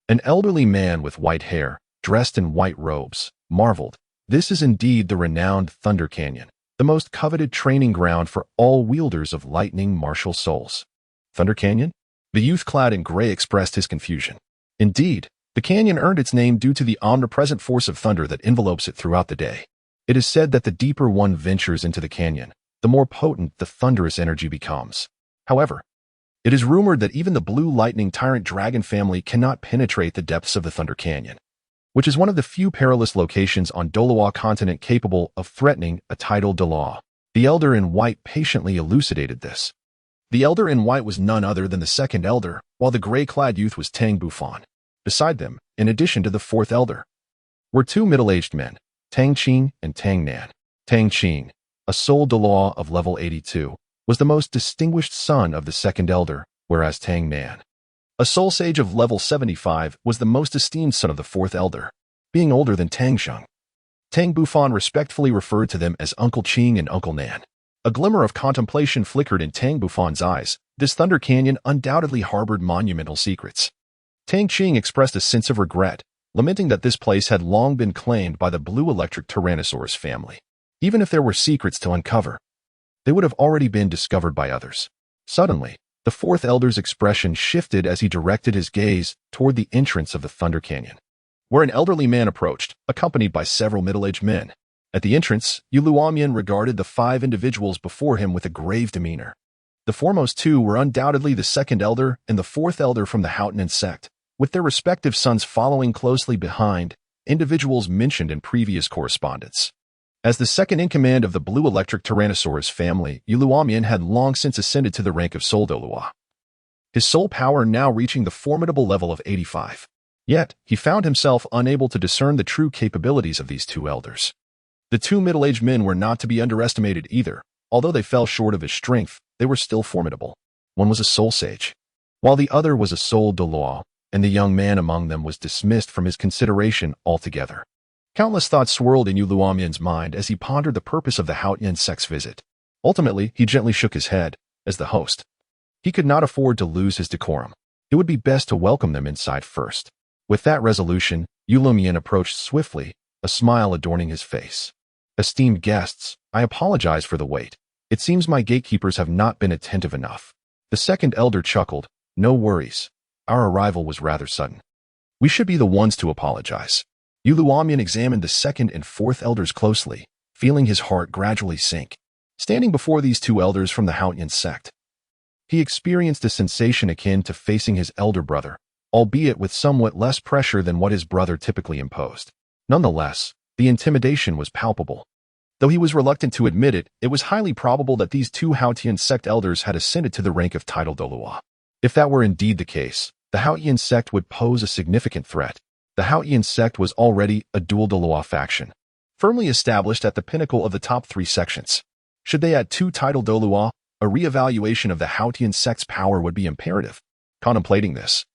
An elderly man with white hair, dressed in white robes, marveled. This is indeed the renowned Thunder Canyon, the most coveted training ground for all wielders of lightning martial souls. Thunder Canyon? The youth clad in gray expressed his confusion. Indeed, the canyon earned its name due to the omnipresent force of thunder that envelopes it throughout the day. It is said that the deeper one ventures into the canyon, the more potent the thunderous energy becomes. However, it is rumored that even the Blue Lightning Tyrant Dragon family cannot penetrate the depths of the Thunder Canyon, which is one of the few perilous locations on Douluo Continent capable of threatening a title Douluo. The Elder in White patiently elucidated this. The Elder in White was none other than the Second Elder, while the gray-clad youth was Tang Bufan. Beside them, in addition to the Fourth Elder, were 2 middle-aged men, Tang Qing and Tang Nan. Tang Qing, a soul Douluo of level 82, was the most distinguished son of the Second Elder, whereas Tang Nan, a soul sage of level 75, was the most esteemed son of the Fourth Elder, being older than Tang Sheng. Tang Bufan respectfully referred to them as Uncle Qing and Uncle Nan. A glimmer of contemplation flickered in Tang Bufan's eyes. This Thunder Canyon undoubtedly harbored monumental secrets. Tang Qing expressed a sense of regret, lamenting that this place had long been claimed by the Blue Electric Tyrannosaurus family. Even if there were secrets to uncover, they would have already been discovered by others. Suddenly, the Fourth Elder's expression shifted as he directed his gaze toward the entrance of the Thunder Canyon, where an elderly man approached, accompanied by several middle-aged men. At the entrance, Luomian regarded the 5 individuals before him with a grave demeanor. The foremost 2 were undoubtedly the Second Elder and the Fourth Elder from the Haotian Sect, with their respective sons following closely behind, individuals mentioned in previous correspondence. As the second-in-command of the Blue Electric Tyrannosaurus family, Luomian had long since ascended to the rank of Soul Douluo. his soul power now reaching the formidable level of 85. Yet, he found himself unable to discern the true capabilities of these two elders. The two middle-aged men were not to be underestimated either. Although they fell short of his strength, they were still formidable. One was a soul sage, while the other was a soul Douluo, and the young man among them was dismissed from his consideration altogether. Countless thoughts swirled in Yu Luomian's mind as he pondered the purpose of the Haotian Sect's visit. Ultimately, he gently shook his head. As the host, he could not afford to lose his decorum. It would be best to welcome them inside first. With that resolution, Yu Luomian approached swiftly, a smile adorning his face. Esteemed guests, I apologize for the wait. It seems my gatekeepers have not been attentive enough. The second elder chuckled. No worries. Our arrival was rather sudden. We should be the ones to apologize. Yu Luomian examined the second and fourth elders closely, feeling his heart gradually sink. Standing before these two elders from the Haotian Sect, he experienced a sensation akin to facing his elder brother, albeit with somewhat less pressure than what his brother typically imposed. Nonetheless, the intimidation was palpable. Though he was reluctant to admit it, it was highly probable that these two Haotian Sect elders had ascended to the rank of title Douluo. If that were indeed the case, the Haotian Sect would pose a significant threat. The Haotian Sect was already a dual Douluo faction, firmly established at the pinnacle of the top three sections. Should they add two title Douluo, a re-evaluation of the Haotian Sect's power would be imperative. Contemplating this,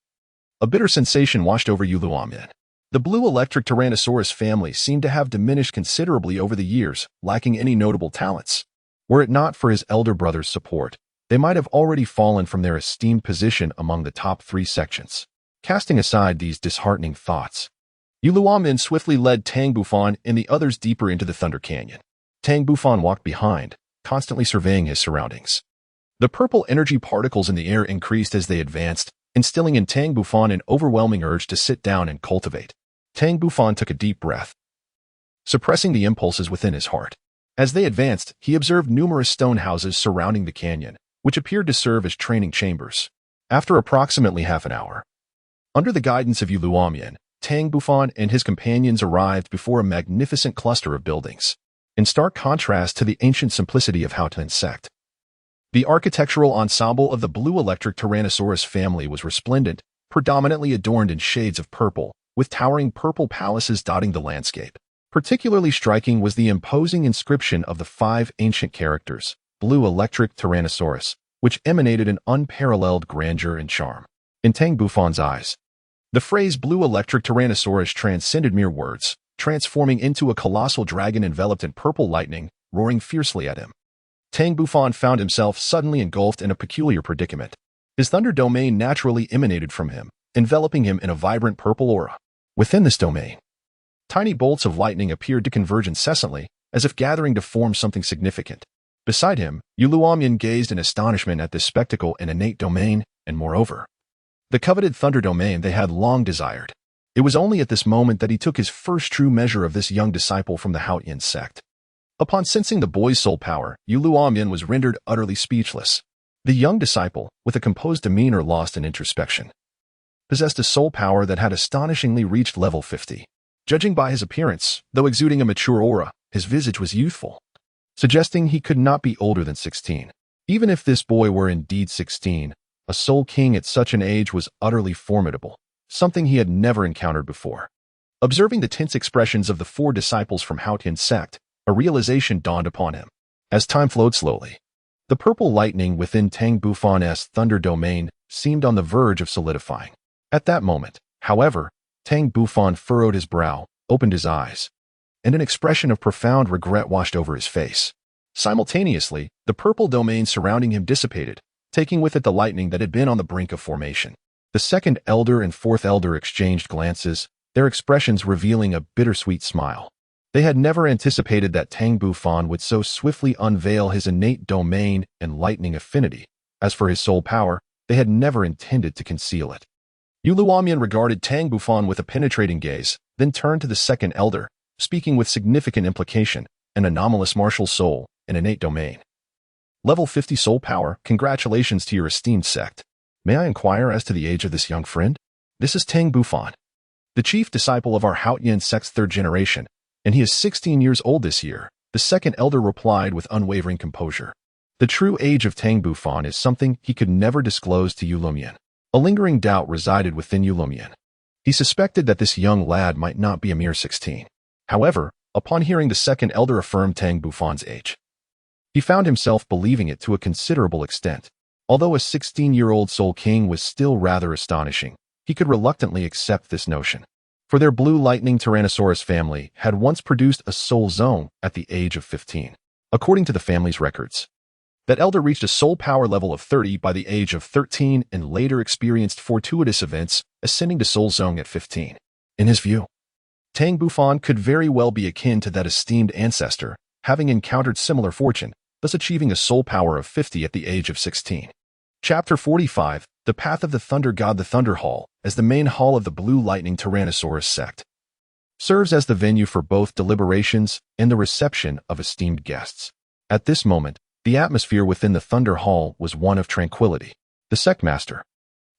a bitter sensation washed over Yu Luomian. The blue electric Tyrannosaurus family seemed to have diminished considerably over the years, lacking any notable talents. Were it not for his elder brother's support, they might have already fallen from their esteemed position among the top three sections. Casting aside these disheartening thoughts, Yu Luomian swiftly led Tang Bufan and the others deeper into the Thunder Canyon. Tang Bufan walked behind, constantly surveying his surroundings. The purple energy particles in the air increased as they advanced, instilling in Tang Bufan an overwhelming urge to sit down and cultivate. Tang Bufan took a deep breath, suppressing the impulses within his heart. As they advanced, he observed numerous stone houses surrounding the canyon, which appeared to serve as training chambers. After approximately half an hour, under the guidance of Yu Luomian, Tang Bufan and his companions arrived before a magnificent cluster of buildings, in stark contrast to the ancient simplicity of Haotian Sect. The architectural ensemble of the blue electric Tyrannosaurus family was resplendent, predominantly adorned in shades of purple, with towering purple palaces dotting the landscape. Particularly striking was the imposing inscription of the 5 ancient characters, blue electric Tyrannosaurus, which emanated an unparalleled grandeur and charm. In Tang Bufan's eyes, the phrase blue electric Tyrannosaurus transcended mere words, transforming into a colossal dragon enveloped in purple lightning, roaring fiercely at him. Tang Bufan found himself suddenly engulfed in a peculiar predicament. His thunder domain naturally emanated from him, enveloping him in a vibrant purple aura. Within this domain, tiny bolts of lightning appeared to converge incessantly, as if gathering to form something significant. Beside him, Yu Luomian gazed in astonishment at this spectacle in innate domain, and moreover, the coveted thunder domain they had long desired. It was only at this moment that he took his first true measure of this young disciple from the Haotian Sect. Upon sensing the boy's soul power, Yu Luomian was rendered utterly speechless. The young disciple, with a composed demeanor lost in introspection, possessed a soul power that had astonishingly reached level 50. Judging by his appearance, though exuding a mature aura, his visage was youthful, suggesting he could not be older than 16. Even if this boy were indeed 16, a soul king at such an age was utterly formidable, something he had never encountered before. Observing the tense expressions of the 4 disciples from Haotian Sect, a realization dawned upon him. As time flowed slowly, the purple lightning within Tang Bufan's thunder domain seemed on the verge of solidifying. At that moment, however, Tang Bufan furrowed his brow, opened his eyes, and an expression of profound regret washed over his face. Simultaneously, the purple domain surrounding him dissipated, taking with it the lightning that had been on the brink of formation. The second elder and fourth elder exchanged glances, their expressions revealing a bittersweet smile. They had never anticipated that Tang Bufan would so swiftly unveil his innate domain and lightning affinity. As for his soul power, they had never intended to conceal it. Yu Luomian regarded Tang Bufan with a penetrating gaze, then turned to the second elder, speaking with significant implication, an anomalous martial soul, an innate domain. Level 50 soul power, congratulations to your esteemed sect. May I inquire as to the age of this young friend? This is Tang Bufan, the chief disciple of our Haotian Sect's 3rd generation, and he is 16 years old this year, the second elder replied with unwavering composure. The true age of Tang Bufan is something he could never disclose to Yu Lumian. A lingering doubt resided within Yu Lumian. He suspected that this young lad might not be a mere 16. However, upon hearing the second elder affirm Tang Bufan's age, he found himself believing it to a considerable extent. Although a 16-year-old Soul King was still rather astonishing, he could reluctantly accept this notion. For their blue lightning Tyrannosaurus family had once produced a soul zone at the age of 15. According to the family's records, that elder reached a soul power level of 30 by the age of 13 and later experienced fortuitous events, ascending to soul zone at 15. In his view, Tang Bufan could very well be akin to that esteemed ancestor, having encountered similar fortune, thus achieving a soul power of 50 at the age of 16. Chapter 45, The Path of the Thunder God. The Thunder Hall, as the main hall of the Blue Lightning Tyrannosaurus Sect, serves as the venue for both deliberations and the reception of esteemed guests. At this moment, the atmosphere within the Thunder Hall was one of tranquility. The Sectmaster,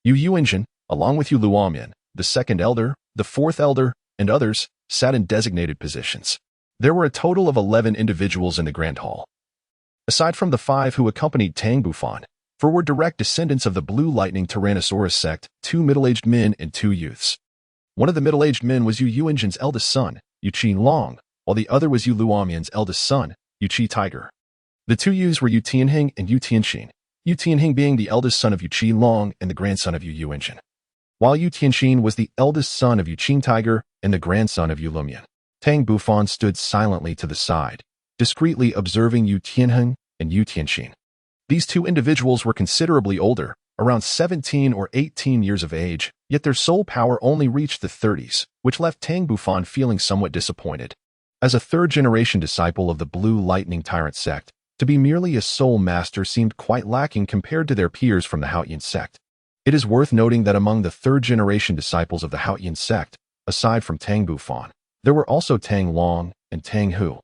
Yu Yuanjin, along with Yu Luomian, the second elder, the fourth elder, and others, sat in designated positions. There were a total of 11 individuals in the Grand Hall. Aside from the 5 who accompanied Tang Bufan, for were direct descendants of the Blue Lightning Tyrannosaurus Sect, 2 middle-aged men and 2 youths. One of the middle-aged men was Yu Yuanjin's eldest son, Yu Qi Long, while the other was Yu Luomian's eldest son, Yu Qi Tiger. The 2 youths were Yu Tianheng and Yu Tianxin, Yu Tianheng being the eldest son of Yu Qi Long and the grandson of Yu Yuanjin, while Yu Tianxin was the eldest son of Yu Qi Tiger and the grandson of Yu Lumian. Tang Bufan stood silently to the side, discreetly observing Yu Tianheng and Yu Tianxin. These 2 individuals were considerably older, around 17 or 18 years of age, yet their soul power only reached the 30s, which left Tang Bufan feeling somewhat disappointed. As a third-generation disciple of the Blue Lightning Tyrant Sect, to be merely a Soulmaster seemed quite lacking compared to their peers from the Haotian Sect. It is worth noting that among the third-generation disciples of the Haotian Sect, aside from Tang Bufan, there were also Tang Long and Tang Hu,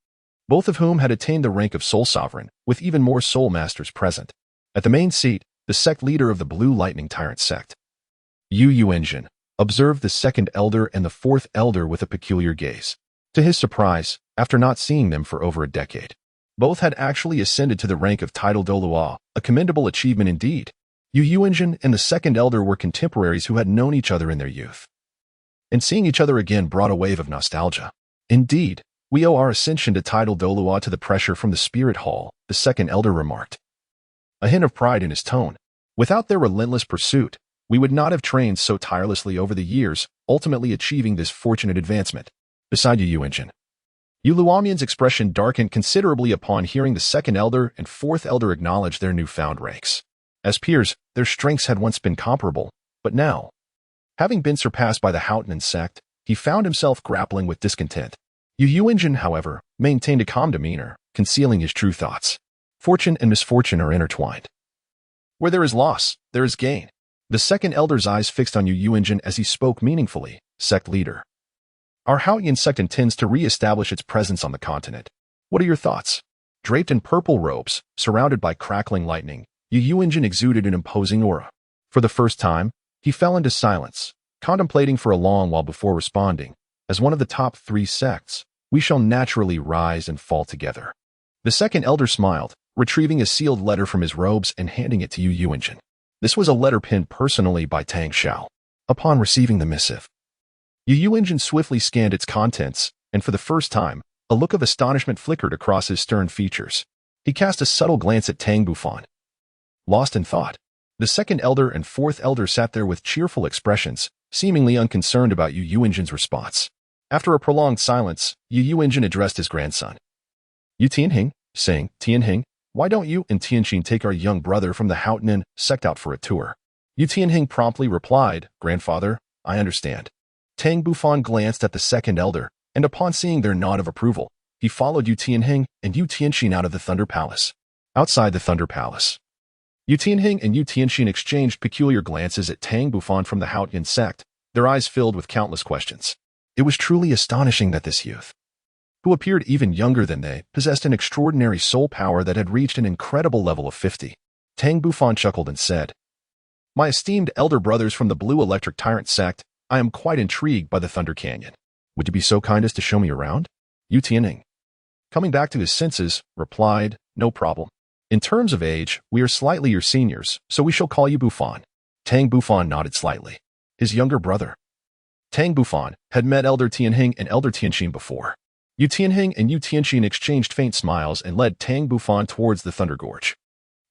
both of whom had attained the rank of Soul Sovereign, with even more Soulmasters present. At the main seat, the sect leader of the Blue Lightning Tyrant Sect, Yu Yuanjin, observed the second elder and the fourth elder with a peculiar gaze. To his surprise, after not seeing them for over a decade, both had actually ascended to the rank of title Douluo, a commendable achievement indeed. Yu Yuanjin and the second elder were contemporaries who had known each other in their youth, and seeing each other again brought a wave of nostalgia. Indeed, we owe our ascension to title Douluo to the pressure from the Spirit Hall, the second elder remarked, a hint of pride in his tone. Without their relentless pursuit, we would not have trained so tirelessly over the years, ultimately achieving this fortunate advancement. Beside Yu Yuanjin, Yu Luomian's expression darkened considerably upon hearing the second elder and fourth elder acknowledge their newfound ranks. As peers, their strengths had once been comparable, but now, having been surpassed by the Haotian Sect, he found himself grappling with discontent. Yu Yuanjin, however, maintained a calm demeanor, concealing his true thoughts. Fortune and misfortune are intertwined. Where there is loss, there is gain. The second elder's eyes fixed on Yu Yuanjin as he spoke meaningfully. Sect leader, our Haotian Sect intends to re-establish its presence on the continent. What are your thoughts? Draped in purple robes, surrounded by crackling lightning, Yu Yuanjin exuded an imposing aura. For the first time, he fell into silence, contemplating for a long while before responding. As one of the top 3 sects, we shall naturally rise and fall together. The second elder smiled, retrieving a sealed letter from his robes and handing it to Yu Yuanjin. This was a letter penned personally by Tang Xiao. Upon receiving the missive, Yu Yuanjin swiftly scanned its contents, and for the first time, a look of astonishment flickered across his stern features. He cast a subtle glance at Tang Bufan. Lost in thought, the second elder and fourth elder sat there with cheerful expressions, seemingly unconcerned about Yu Yuanjin's response. After a prolonged silence, Yu Yuanjin addressed his grandson, Yu Tianheng, saying, Tianheng, why don't you and Tianxin take our young brother from the Haotian Sect out for a tour? Yu Tianheng promptly replied, Grandfather, I understand. Tang Bufan glanced at the second elder, and upon seeing their nod of approval, he followed Yu Tianheng and Yu Tianxin out of the Thunder Palace. Outside the Thunder Palace, Yu Tianheng and Yu Tianxin exchanged peculiar glances at Tang Bufan from the Haotian Sect, their eyes filled with countless questions. It was truly astonishing that this youth, who appeared even younger than they, possessed an extraordinary soul power that had reached an incredible level of 50. Tang Bufan chuckled and said, My esteemed elder brothers from the Blue Electric Tyrant Sect, I am quite intrigued by the Thunder Canyon. Would you be so kind as to show me around? Yu Tianheng, coming back to his senses, replied, No problem. In terms of age, we are slightly your seniors, so we shall call you Bufan. Tang Bufan nodded slightly. His younger brother. Tang Bufan had met Elder Tianhing and Elder Tianxin before. Yu Tianhing and Yu Tianxin exchanged faint smiles and led Tang Bufan towards the Thunder Gorge.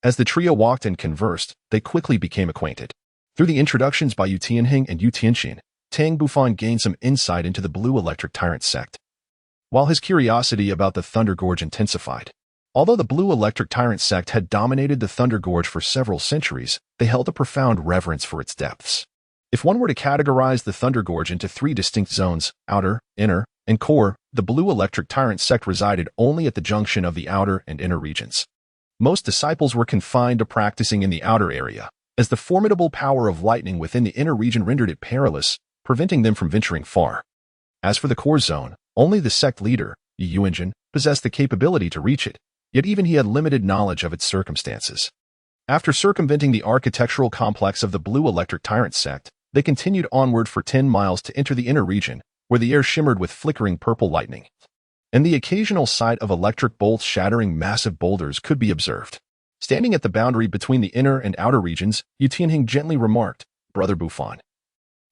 As the trio walked and conversed, they quickly became acquainted. Through the introductions by Yu Tianhing and Yu Tianxin, Tang Bufan gained some insight into the Blue Electric Tyrant Sect. While his curiosity about the Thunder Gorge intensified, although the Blue Electric Tyrant Sect had dominated the Thunder Gorge for several centuries, they held a profound reverence for its depths. If one were to categorize the Thunder Gorge into three distinct zones, outer, inner, and core, the Blue Electric Tyrant Sect resided only at the junction of the outer and inner regions. Most disciples were confined to practicing in the outer area, as the formidable power of lightning within the inner region rendered it perilous, preventing them from venturing far. As for the core zone, only the sect leader, Yu Yuanjin, possessed the capability to reach it, yet even he had limited knowledge of its circumstances. After circumventing the architectural complex of the Blue Electric Tyrant Sect, they continued onward for 10 miles to enter the inner region, where the air shimmered with flickering purple lightning, and the occasional sight of electric bolts shattering massive boulders could be observed. Standing at the boundary between the inner and outer regions, Yu Tianhing gently remarked, "Brother Bufan,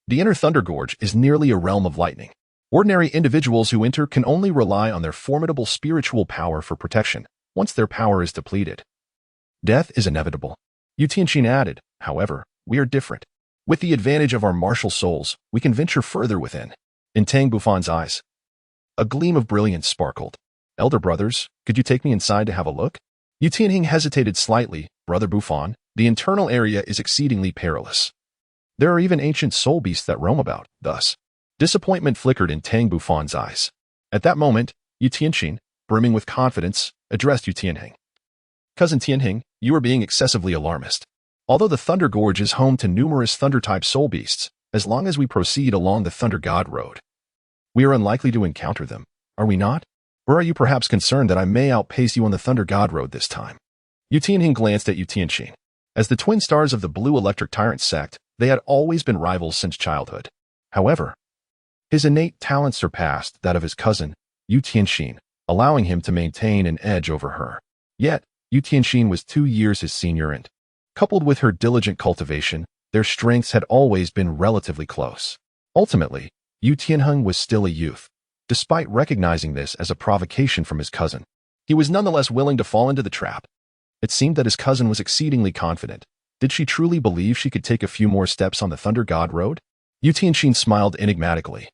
the inner Thunder Gorge is nearly a realm of lightning. Ordinary individuals who enter can only rely on their formidable spiritual power for protection. Once their power is depleted, death is inevitable." Yu Tianxin added, "However, we are different. With the advantage of our martial souls, we can venture further within." In Tang Bufan's eyes, a gleam of brilliance sparkled. "Elder brothers, could you take me inside to have a look?" Yu Tianhing hesitated slightly. "Brother Bufan, the internal area is exceedingly perilous. There are even ancient soul beasts that roam about, thus." Disappointment flickered in Tang Bufan's eyes. At that moment, Yu Tianxin, brimming with confidence, addressed Yu Tianhing. "Cousin Tianhing, you are being excessively alarmist. Although the Thunder Gorge is home to numerous Thunder-type soul beasts, as long as we proceed along the Thunder God Road, we are unlikely to encounter them, are we not? Or are you perhaps concerned that I may outpace you on the Thunder God Road this time?" Yu Tianhing glanced at Yu Tianxin. As the twin stars of the Blue Electric Tyrant Sect, they had always been rivals since childhood. However, his innate talent surpassed that of his cousin, Yu Tianxin, allowing him to maintain an edge over her. Yet, Yu Tianxin was 2 years his senior and, coupled with her diligent cultivation, their strengths had always been relatively close. Ultimately, Yu Tianhing was still a youth. Despite recognizing this as a provocation from his cousin, he was nonetheless willing to fall into the trap. It seemed that his cousin was exceedingly confident. Did she truly believe she could take a few more steps on the Thunder God Road? Yu Tianxin smiled enigmatically.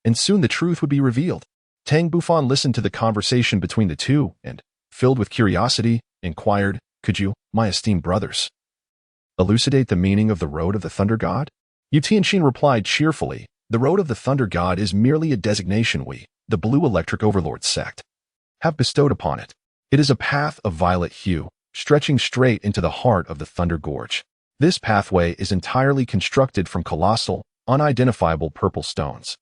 And soon the truth would be revealed. Tang Bufan listened to the conversation between the two and, filled with curiosity, inquired, "Could you, my esteemed brothers, elucidate the meaning of the Road of the Thunder God?" Yu Tianxin replied cheerfully, "The Road of the Thunder God is merely a designation we, the Blue Electric Overlord Sect, have bestowed upon it. It is a path of violet hue, stretching straight into the heart of the Thunder Gorge. This pathway is entirely constructed from colossal, unidentifiable purple stones,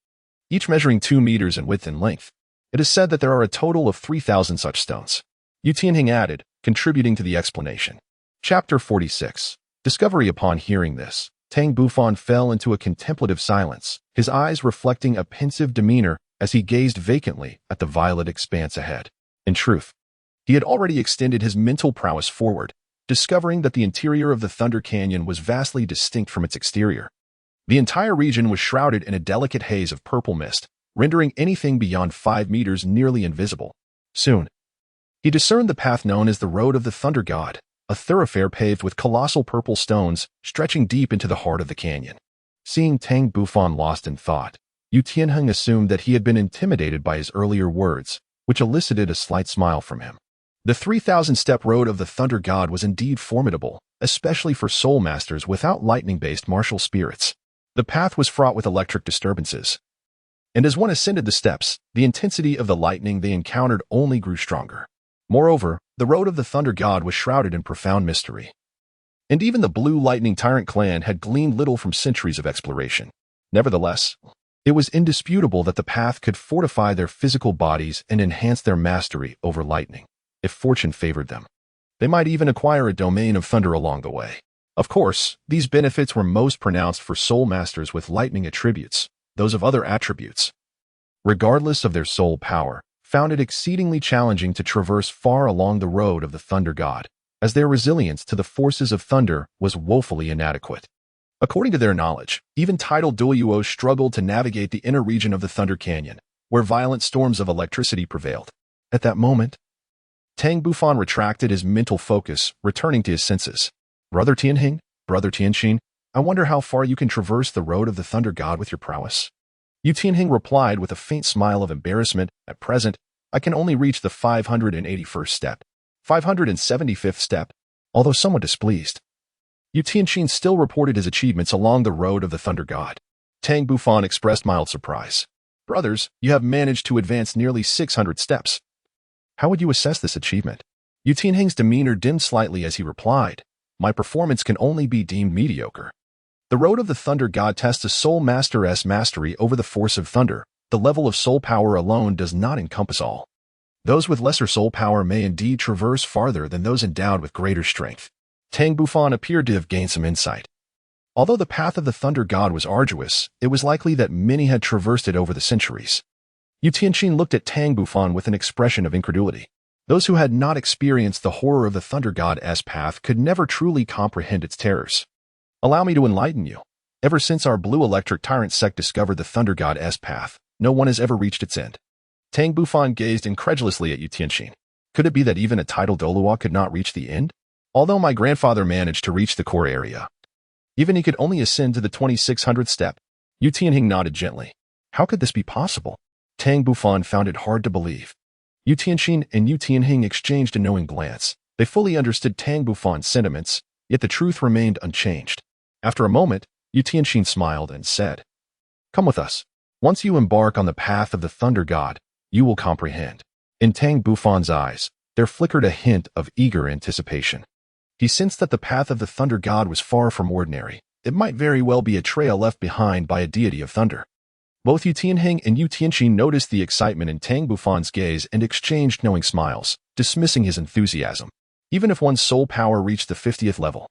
each measuring 2 meters in width and length. It is said that there are a total of 3,000 such stones." Yu Tianhing added, contributing to the explanation. Chapter 46. Discovery. Upon hearing this, Tang Bufan fell into a contemplative silence, his eyes reflecting a pensive demeanor as he gazed vacantly at the violet expanse ahead. In truth, he had already extended his mental prowess forward, discovering that the interior of the Thunder Canyon was vastly distinct from its exterior. The entire region was shrouded in a delicate haze of purple mist, rendering anything beyond 5 meters nearly invisible. Soon, he discerned the path known as the Road of the Thunder God, a thoroughfare paved with colossal purple stones stretching deep into the heart of the canyon. Seeing Tang Bufan lost in thought, Yu Tianhing assumed that he had been intimidated by his earlier words, which elicited a slight smile from him. The 3,000-step Road of the Thunder God was indeed formidable, especially for Soulmasters without lightning-based martial spirits. The path was fraught with electric disturbances, and as one ascended the steps, the intensity of the lightning they encountered only grew stronger. Moreover, the Road of the Thunder God was shrouded in profound mystery, and even the Blue Lightning Tyrant clan had gleaned little from centuries of exploration. Nevertheless, it was indisputable that the path could fortify their physical bodies and enhance their mastery over lightning. If fortune favored them, they might even acquire a domain of thunder along the way. Of course, these benefits were most pronounced for soul masters with lightning attributes. Those of other attributes, regardless of their soul power, found it exceedingly challenging to traverse far along the road of the thunder god, as their resilience to the forces of thunder was woefully inadequate. According to their knowledge, even titled Douluo struggled to navigate the inner region of the Thunder Canyon, where violent storms of electricity prevailed. At that moment, Tang Bufan retracted his mental focus, returning to his senses. Brother Tianhing, Brother Tianxin, I wonder how far you can traverse the road of the thunder god with your prowess. Yu Tianhing replied with a faint smile of embarrassment. At present, I can only reach the 581st step, 575th step, although somewhat displeased. Yu Tianxin still reported his achievements along the road of the thunder god. Tang Bufan expressed mild surprise. Brothers, you have managed to advance nearly 600 steps. How would you assess this achievement? Yu Tianhing's demeanor dimmed slightly as he replied, my performance can only be deemed mediocre. The road of the thunder god tests a Soulmaster's mastery over the force of thunder. The level of soul power alone does not encompass all. Those with lesser soul power may indeed traverse farther than those endowed with greater strength. Tang Bufan appeared to have gained some insight. Although the path of the thunder god was arduous, it was likely that many had traversed it over the centuries. Yu Tianxin looked at Tang Bufan with an expression of incredulity. Those who had not experienced the horror of the thunder god's path could never truly comprehend its terrors. Allow me to enlighten you. Ever since our blue electric tyrant sect discovered the thunder god's path, no one has ever reached its end. Tang Bufan gazed incredulously at Yu Tianxin. Could it be that even a titled Douluo could not reach the end? Although my grandfather managed to reach the core area, even he could only ascend to the 2600th step. Yu Tianhing nodded gently. How could this be possible? Tang Bufan found it hard to believe. Yu Tianxin and Yu Tianhing exchanged a knowing glance. They fully understood Tang Bufan's sentiments, yet the truth remained unchanged. After a moment, Yu Tianxin smiled and said, Come with us. Once you embark on the path of the thunder god, you will comprehend. In Tang Bufan's eyes, there flickered a hint of eager anticipation. He sensed that the path of the thunder god was far from ordinary. It might very well be a trail left behind by a deity of thunder. Both Yu Tianhing and Yu Tianxin noticed the excitement in Tang Bufan's gaze and exchanged knowing smiles, dismissing his enthusiasm. Even if one's soul power reached the 50th level,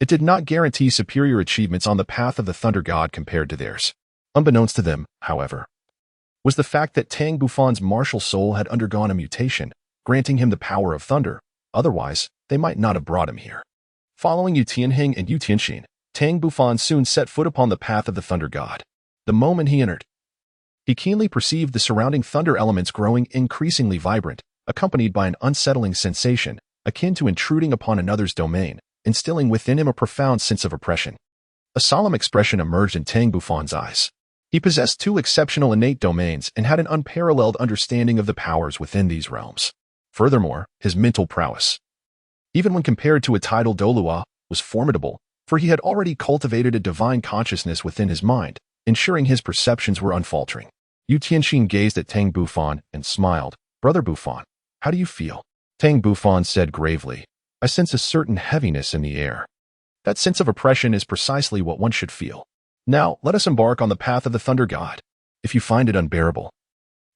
it did not guarantee superior achievements on the path of the thunder god compared to theirs. Unbeknownst to them, however, was the fact that Tang Bufan's martial soul had undergone a mutation, granting him the power of thunder. Otherwise, they might not have brought him here. Following Yu Tianhing and Yu Tianxin, Tang Bufan soon set foot upon the path of the thunder god. The moment he entered, he keenly perceived the surrounding thunder elements growing increasingly vibrant, accompanied by an unsettling sensation, akin to intruding upon another's domain, instilling within him a profound sense of oppression. A solemn expression emerged in Tang Bufan's eyes. He possessed two exceptional innate domains and had an unparalleled understanding of the powers within these realms. Furthermore, his mental prowess, even when compared to a titled Douluo, was formidable, for he had already cultivated a divine consciousness within his mind, ensuring his perceptions were unfaltering. Yu Tianxin gazed at Tang Bufan and smiled. Brother Bufan, how do you feel? Tang Bufan said gravely, I sense a certain heaviness in the air. That sense of oppression is precisely what one should feel. Now, let us embark on the path of the thunder god. If you find it unbearable,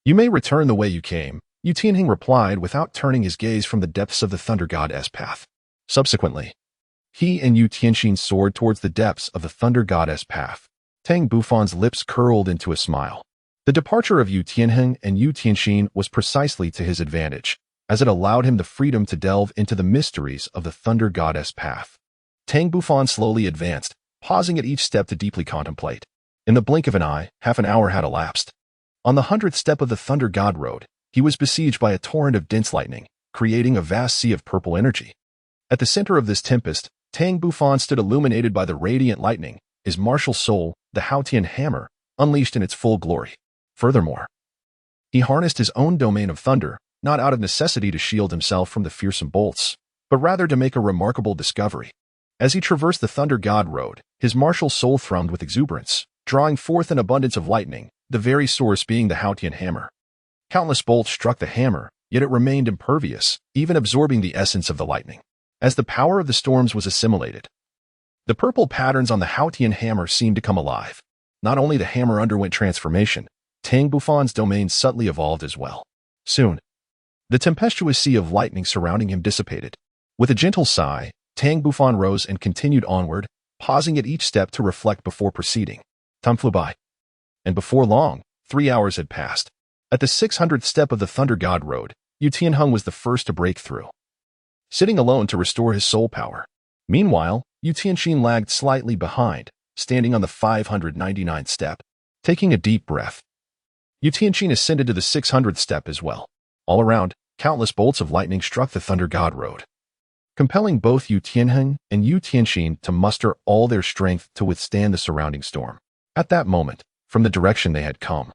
you may return the way you came, Yu Tianhing replied without turning his gaze from the depths of the thunder god's path. Subsequently, he and Yu Tianxin soared towards the depths of the thunder god's path. Tang Bufan's lips curled into a smile. The departure of Yu Tianhing and Yu Tianxin was precisely to his advantage, as it allowed him the freedom to delve into the mysteries of the thunder god's path. Tang Bufan slowly advanced, pausing at each step to deeply contemplate. In the blink of an eye, half an hour had elapsed. On the 100th step of the thunder god road, he was besieged by a torrent of dense lightning, creating a vast sea of purple energy. At the center of this tempest, Tang Bufan stood illuminated by the radiant lightning, his martial soul, the Haotian hammer, unleashed in its full glory. Furthermore, he harnessed his own domain of thunder, not out of necessity to shield himself from the fearsome bolts, but rather to make a remarkable discovery. As he traversed the thunder god road, his martial soul thrummed with exuberance, drawing forth an abundance of lightning, the very source being the Haotian hammer. Countless bolts struck the hammer, yet it remained impervious, even absorbing the essence of the lightning. As the power of the storms was assimilated, the purple patterns on the Haotian hammer seemed to come alive. Not only the hammer underwent transformation, Tang Bufan's domain subtly evolved as well. Soon, the tempestuous sea of lightning surrounding him dissipated. With a gentle sigh, Tang Bufan rose and continued onward, pausing at each step to reflect before proceeding. Time flew by. And before long, 3 hours had passed. At the 600th step of the Thunder God Road, Yu Tianheng was the first to break through, sitting alone to restore his soul power. Meanwhile, Yu Tianxin lagged slightly behind, standing on the 599th step. Taking a deep breath, Yu Tianxin ascended to the 600th step as well. All around, countless bolts of lightning struck the Thunder God Road, compelling both Yu Tianheng and Yu Tianxin to muster all their strength to withstand the surrounding storm. At that moment, from the direction they had come,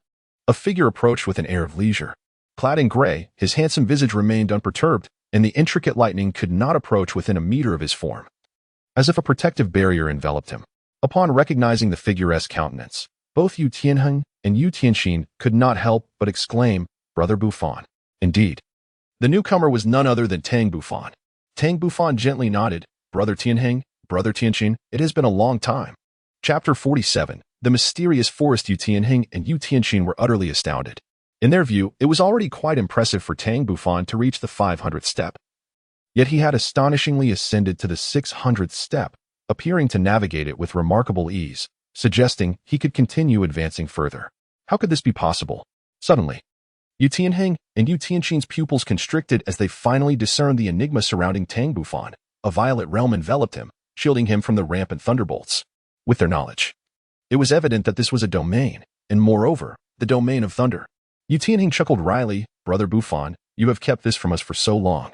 a figure approached with an air of leisure. Clad in gray, his handsome visage remained unperturbed, and the intricate lightning could not approach within a meter of his form, as if a protective barrier enveloped him. Upon recognizing the figuresque countenance, both Yu Tianheng and Yu Tianxin could not help but exclaim, "Brother Bufan." Indeed, the newcomer was none other than Tang Bufan. Tang Bufan gently nodded, "Brother Tianheng, Brother Tianxin, it has been a long time." Chapter 47. The mysterious forest. Yu Tianheng and Yu Tianxin were utterly astounded. In their view, it was already quite impressive for Tang Bufan to reach the 500th step. Yet he had astonishingly ascended to the 600th step, appearing to navigate it with remarkable ease, suggesting he could continue advancing further. How could this be possible? Suddenly, Yu Tianheng and Yu Tianxin's pupils constricted as they finally discerned the enigma surrounding Tang Bufan. A violet realm enveloped him, shielding him from the rampant thunderbolts. With their knowledge, it was evident that this was a domain, and moreover, the domain of thunder. Yu Tianheng chuckled wryly, "Brother Bufan, you have kept this from us for so long.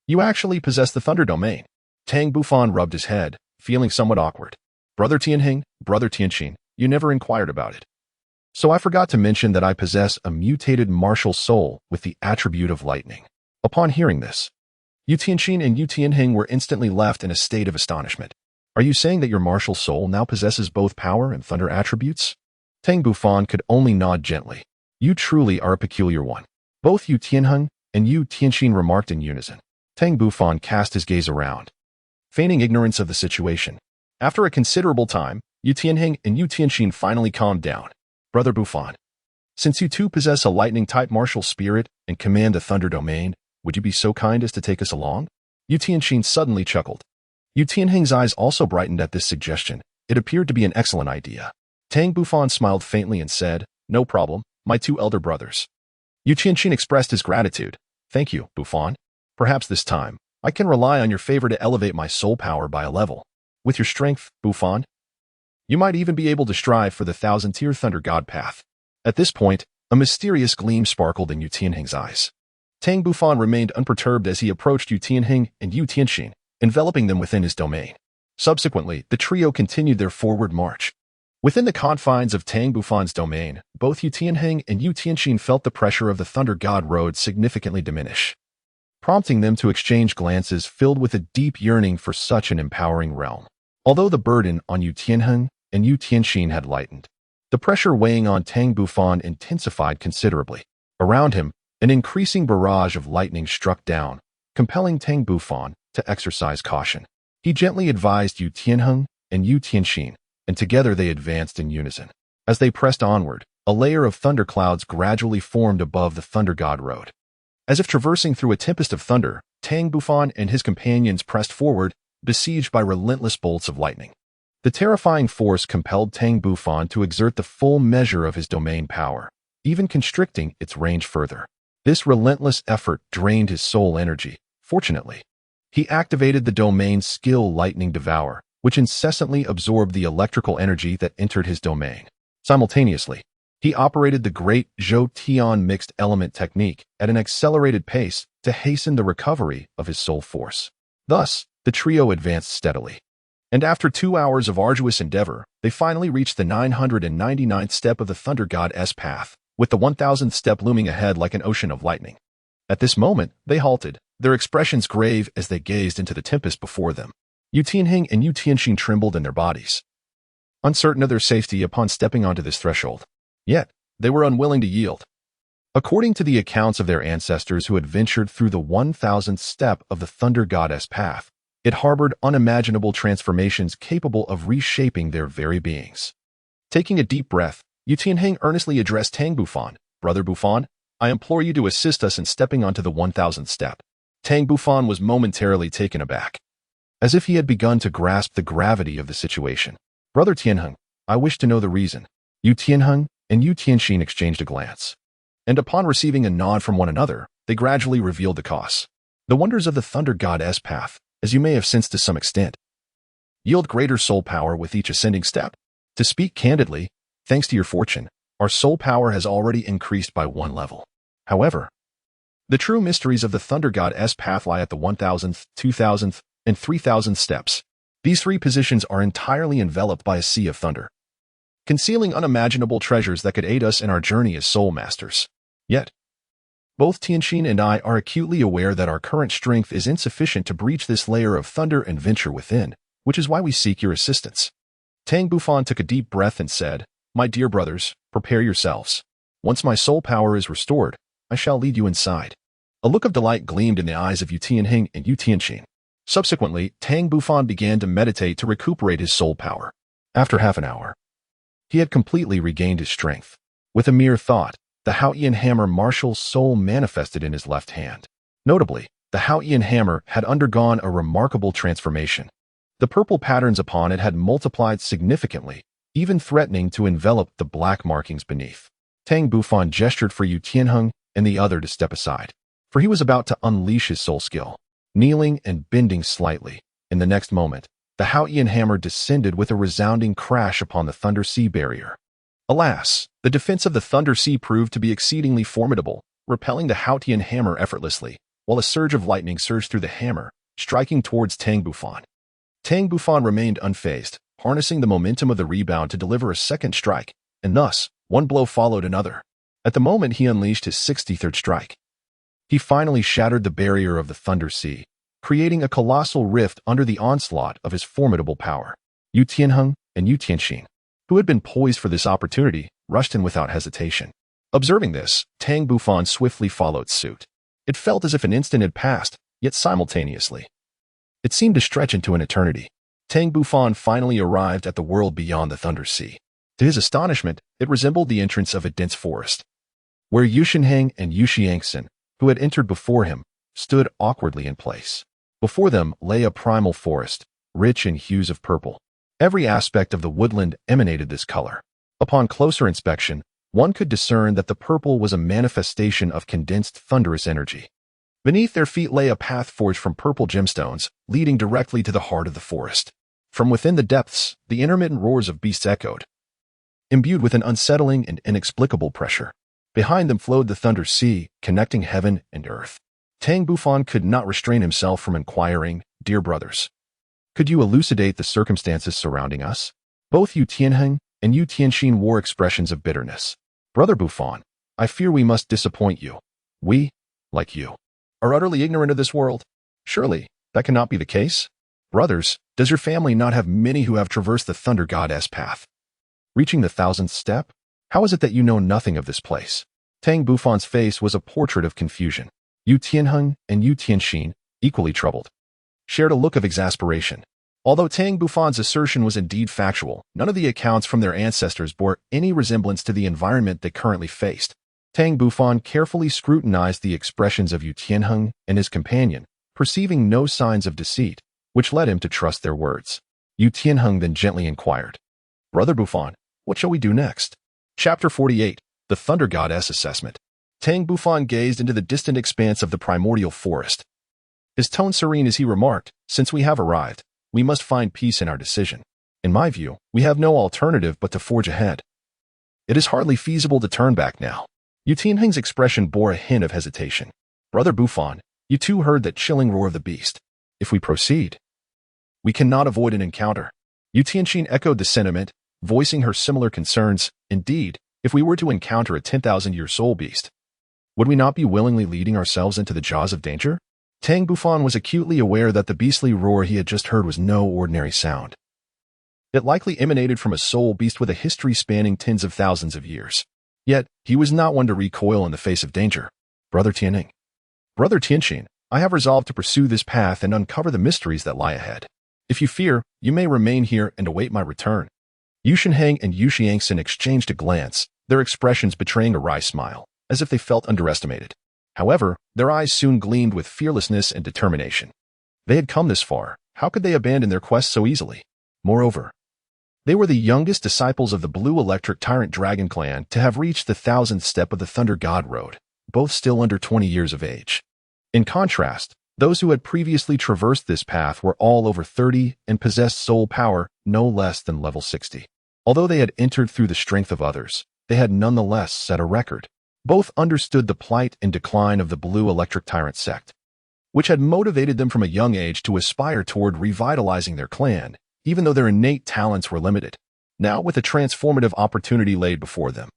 You actually possess the thunder domain." Tang Bufan rubbed his head, feeling somewhat awkward. "Brother Tianheng, Brother Tianxin, you never inquired about it. So I forgot to mention that I possess a mutated martial soul with the attribute of lightning." Upon hearing this, Yu Tianxin and Yu Tianheng were instantly left in a state of astonishment. "Are you saying that your martial soul now possesses both power and thunder attributes?" Tang Bufan could only nod gently. "You truly are a peculiar one." Both Yu Tianheng and Yu Tianxin remarked in unison. Tang Bufan cast his gaze around, feigning ignorance of the situation. After a considerable time, Yu Tianheng and Yu Tianxin finally calmed down. "Brother Bufan, since you two possess a lightning-type martial spirit and command the thunder domain, would you be so kind as to take us along?" Yu Tianxin suddenly chuckled. Yu Tianheng's eyes also brightened at this suggestion. It appeared to be an excellent idea. Tang Bufan smiled faintly and said, "No problem, my two elder brothers." Yu Tianxin expressed his gratitude. "Thank you, Bufan. Perhaps this time, I can rely on your favor to elevate my soul power by a level. With your strength, Bufan, you might even be able to strive for the 1,000-tier Thunder God path." At this point, a mysterious gleam sparkled in Yu Tianheng's eyes. Tang Bufan remained unperturbed as he approached Yu Tianheng and Yu Tianxin, enveloping them within his domain. Subsequently, the trio continued their forward march. Within the confines of Tang Bufan's domain, both Yu Tianheng and Yu Tianxin felt the pressure of the Thunder God Road significantly diminish, prompting them to exchange glances filled with a deep yearning for such an empowering realm. Although the burden on Yu Tianheng and Yu Tianxin had lightened, the pressure weighing on Tang Bufan intensified considerably. Around him, an increasing barrage of lightning struck down, compelling Tang Bufan to exercise caution. He gently advised Yu Tianheng and Yu Tianxin, and together they advanced in unison. As they pressed onward, a layer of thunderclouds gradually formed above the Thunder God Road. As if traversing through a tempest of thunder, Tang Bufan and his companions pressed forward, besieged by relentless bolts of lightning. The terrifying force compelled Tang Bufan to exert the full measure of his domain power, even constricting its range further. This relentless effort drained his soul energy. Fortunately, he activated the domain's skill Lightning Devour, which incessantly absorbed the electrical energy that entered his domain. Simultaneously, he operated the great Zhou Tian mixed element technique at an accelerated pace to hasten the recovery of his soul force. Thus, the trio advanced steadily. And after 2 hours of arduous endeavor, they finally reached the 999th step of the Thunder God's path, with the 1000th step looming ahead like an ocean of lightning. At this moment, they halted, their expressions grave as they gazed into the tempest before them. Yu Tianheng and Yu Tianxin trembled in their bodies, uncertain of their safety upon stepping onto this threshold. Yet, they were unwilling to yield. According to the accounts of their ancestors who had ventured through the 1000th step of the Thunder Goddess path, it harbored unimaginable transformations capable of reshaping their very beings. Taking a deep breath, Yu Tianheng earnestly addressed Tang Bufan. "Brother Bufan, I implore you to assist us in stepping onto the 1000th step." Tang Bufan was momentarily taken aback, as if he had begun to grasp the gravity of the situation. "Brother Tianheng, I wish to know the reason." Yu Tianheng and Yu Tianxin exchanged a glance, and upon receiving a nod from one another, they gradually revealed the cause. The wonders of the Thunder Goddess path, as you may have sensed to some extent, yield greater soul power with each ascending step. To speak candidly, thanks to your fortune, our soul power has already increased by 1 level. However, the true mysteries of the Thunder Goddess path lie at the 1000th, 2000th, and 3000th steps. These 3 positions are entirely enveloped by a sea of thunder, concealing unimaginable treasures that could aid us in our journey as soul masters. Yet, both Tianxin and I are acutely aware that our current strength is insufficient to breach this layer of thunder and venture within, which is why we seek your assistance. Tang Bufan took a deep breath and said, "My dear brothers, prepare yourselves. Once my soul power is restored, I shall lead you inside." A look of delight gleamed in the eyes of Yu Tianheng and Yu Tianxin. Subsequently, Tang Bufan began to meditate to recuperate his soul power. After half an hour, he had completely regained his strength. With a mere thought, the Haotian hammer martial soul manifested in his left hand. Notably, the Haotian hammer had undergone a remarkable transformation. The purple patterns upon it had multiplied significantly, even threatening to envelop the black markings beneath. Tang Bufan gestured for Yu Tianheng and the other to step aside, for he was about to unleash his soul skill. Kneeling and bending slightly, in the next moment, the Haotian hammer descended with a resounding crash upon the Thunder Sea barrier. Alas, the defense of the Thunder Sea proved to be exceedingly formidable, repelling the Haotian hammer effortlessly, while a surge of lightning surged through the hammer, striking towards Tang Bufan. Tang Bufan remained unfazed, harnessing the momentum of the rebound to deliver a second strike, and thus, one blow followed another. At the moment he unleashed his 63rd strike, he finally shattered the barrier of the Thunder Sea, creating a colossal rift under the onslaught of his formidable power. Yu Tianheng and Yu Tianxin, who had been poised for this opportunity, rushed in without hesitation. Observing this, Tang Bufan swiftly followed suit. It felt as if an instant had passed, yet simultaneously, it seemed to stretch into an eternity. Tang Bufan finally arrived at the world beyond the Thunder Sea. To his astonishment, it resembled the entrance of a dense forest, where Yu Shenheng and Yu Xiangxin, who had entered before him, stood awkwardly in place. Before them lay a primal forest, rich in hues of purple. Every aspect of the woodland emanated this color. Upon closer inspection, one could discern that the purple was a manifestation of condensed thunderous energy. Beneath their feet lay a path forged from purple gemstones, leading directly to the heart of the forest. From within the depths, the intermittent roars of beasts echoed, imbued with an unsettling and inexplicable pressure. Behind them flowed the Thunder Sea, connecting heaven and earth. Tang Bufan could not restrain himself from inquiring, "Dear brothers, could you elucidate the circumstances surrounding us?" Both Yu Tianheng and Yu Tianxin wore expressions of bitterness. "Brother Bufan, I fear we must disappoint you. We, like you, are utterly ignorant of this world. Surely, that cannot be the case? Brothers, does your family not have many who have traversed the Thunder Goddess path? Reaching the 1000th step? How is it that you know nothing of this place?" Tang Bufan's face was a portrait of confusion. Yu Tianheng and Yu Tianxin, equally troubled, shared a look of exasperation. Although Tang Bufan's assertion was indeed factual, none of the accounts from their ancestors bore any resemblance to the environment they currently faced. Tang Bufan carefully scrutinized the expressions of Yu Tianheng and his companion, perceiving no signs of deceit, which led him to trust their words. Yu Tianheng then gently inquired, "Brother Bufan, what shall we do next?" Chapter 48, The Thunder Goddess Assessment. Tang Bufan gazed into the distant expanse of the primordial forest. His tone serene as he remarked, "Since we have arrived, we must find peace in our decision. In my view, we have no alternative but to forge ahead. It is hardly feasible to turn back now." Yu Tianheng's expression bore a hint of hesitation. "Brother Bufan, you too heard that chilling roar of the beast. If we proceed, we cannot avoid an encounter." Yu Tianxin echoed the sentiment, voicing her similar concerns. "Indeed, if we were to encounter a 10,000-year soul beast, would we not be willingly leading ourselves into the jaws of danger?" Tang Bufan was acutely aware that the beastly roar he had just heard was no ordinary sound. It likely emanated from a soul beast with a history spanning tens of thousands of years. Yet, he was not one to recoil in the face of danger. "Brother Tianheng, Brother Tianxin, I have resolved to pursue this path and uncover the mysteries that lie ahead. If you fear, you may remain here and await my return." Yu Shenheng and Yu Xiangxin exchanged a glance, their expressions betraying a wry smile, as if they felt underestimated. However, their eyes soon gleamed with fearlessness and determination. They had come this far, how could they abandon their quest so easily? Moreover, They were the youngest disciples of the Blue Electric Tyrant Dragon clan to have reached the 1000th step of the Thunder God Road, both still under 20 years of age. In contrast, those who had previously traversed this path were all over 30 and possessed soul power no less than level 60. Although they had entered through the strength of others, they had nonetheless set a record. Both understood the plight and decline of the Blue Electric Tyrant Sect, which had motivated them from a young age to aspire toward revitalizing their clan, even though their innate talents were limited. Now, with a transformative opportunity laid before them,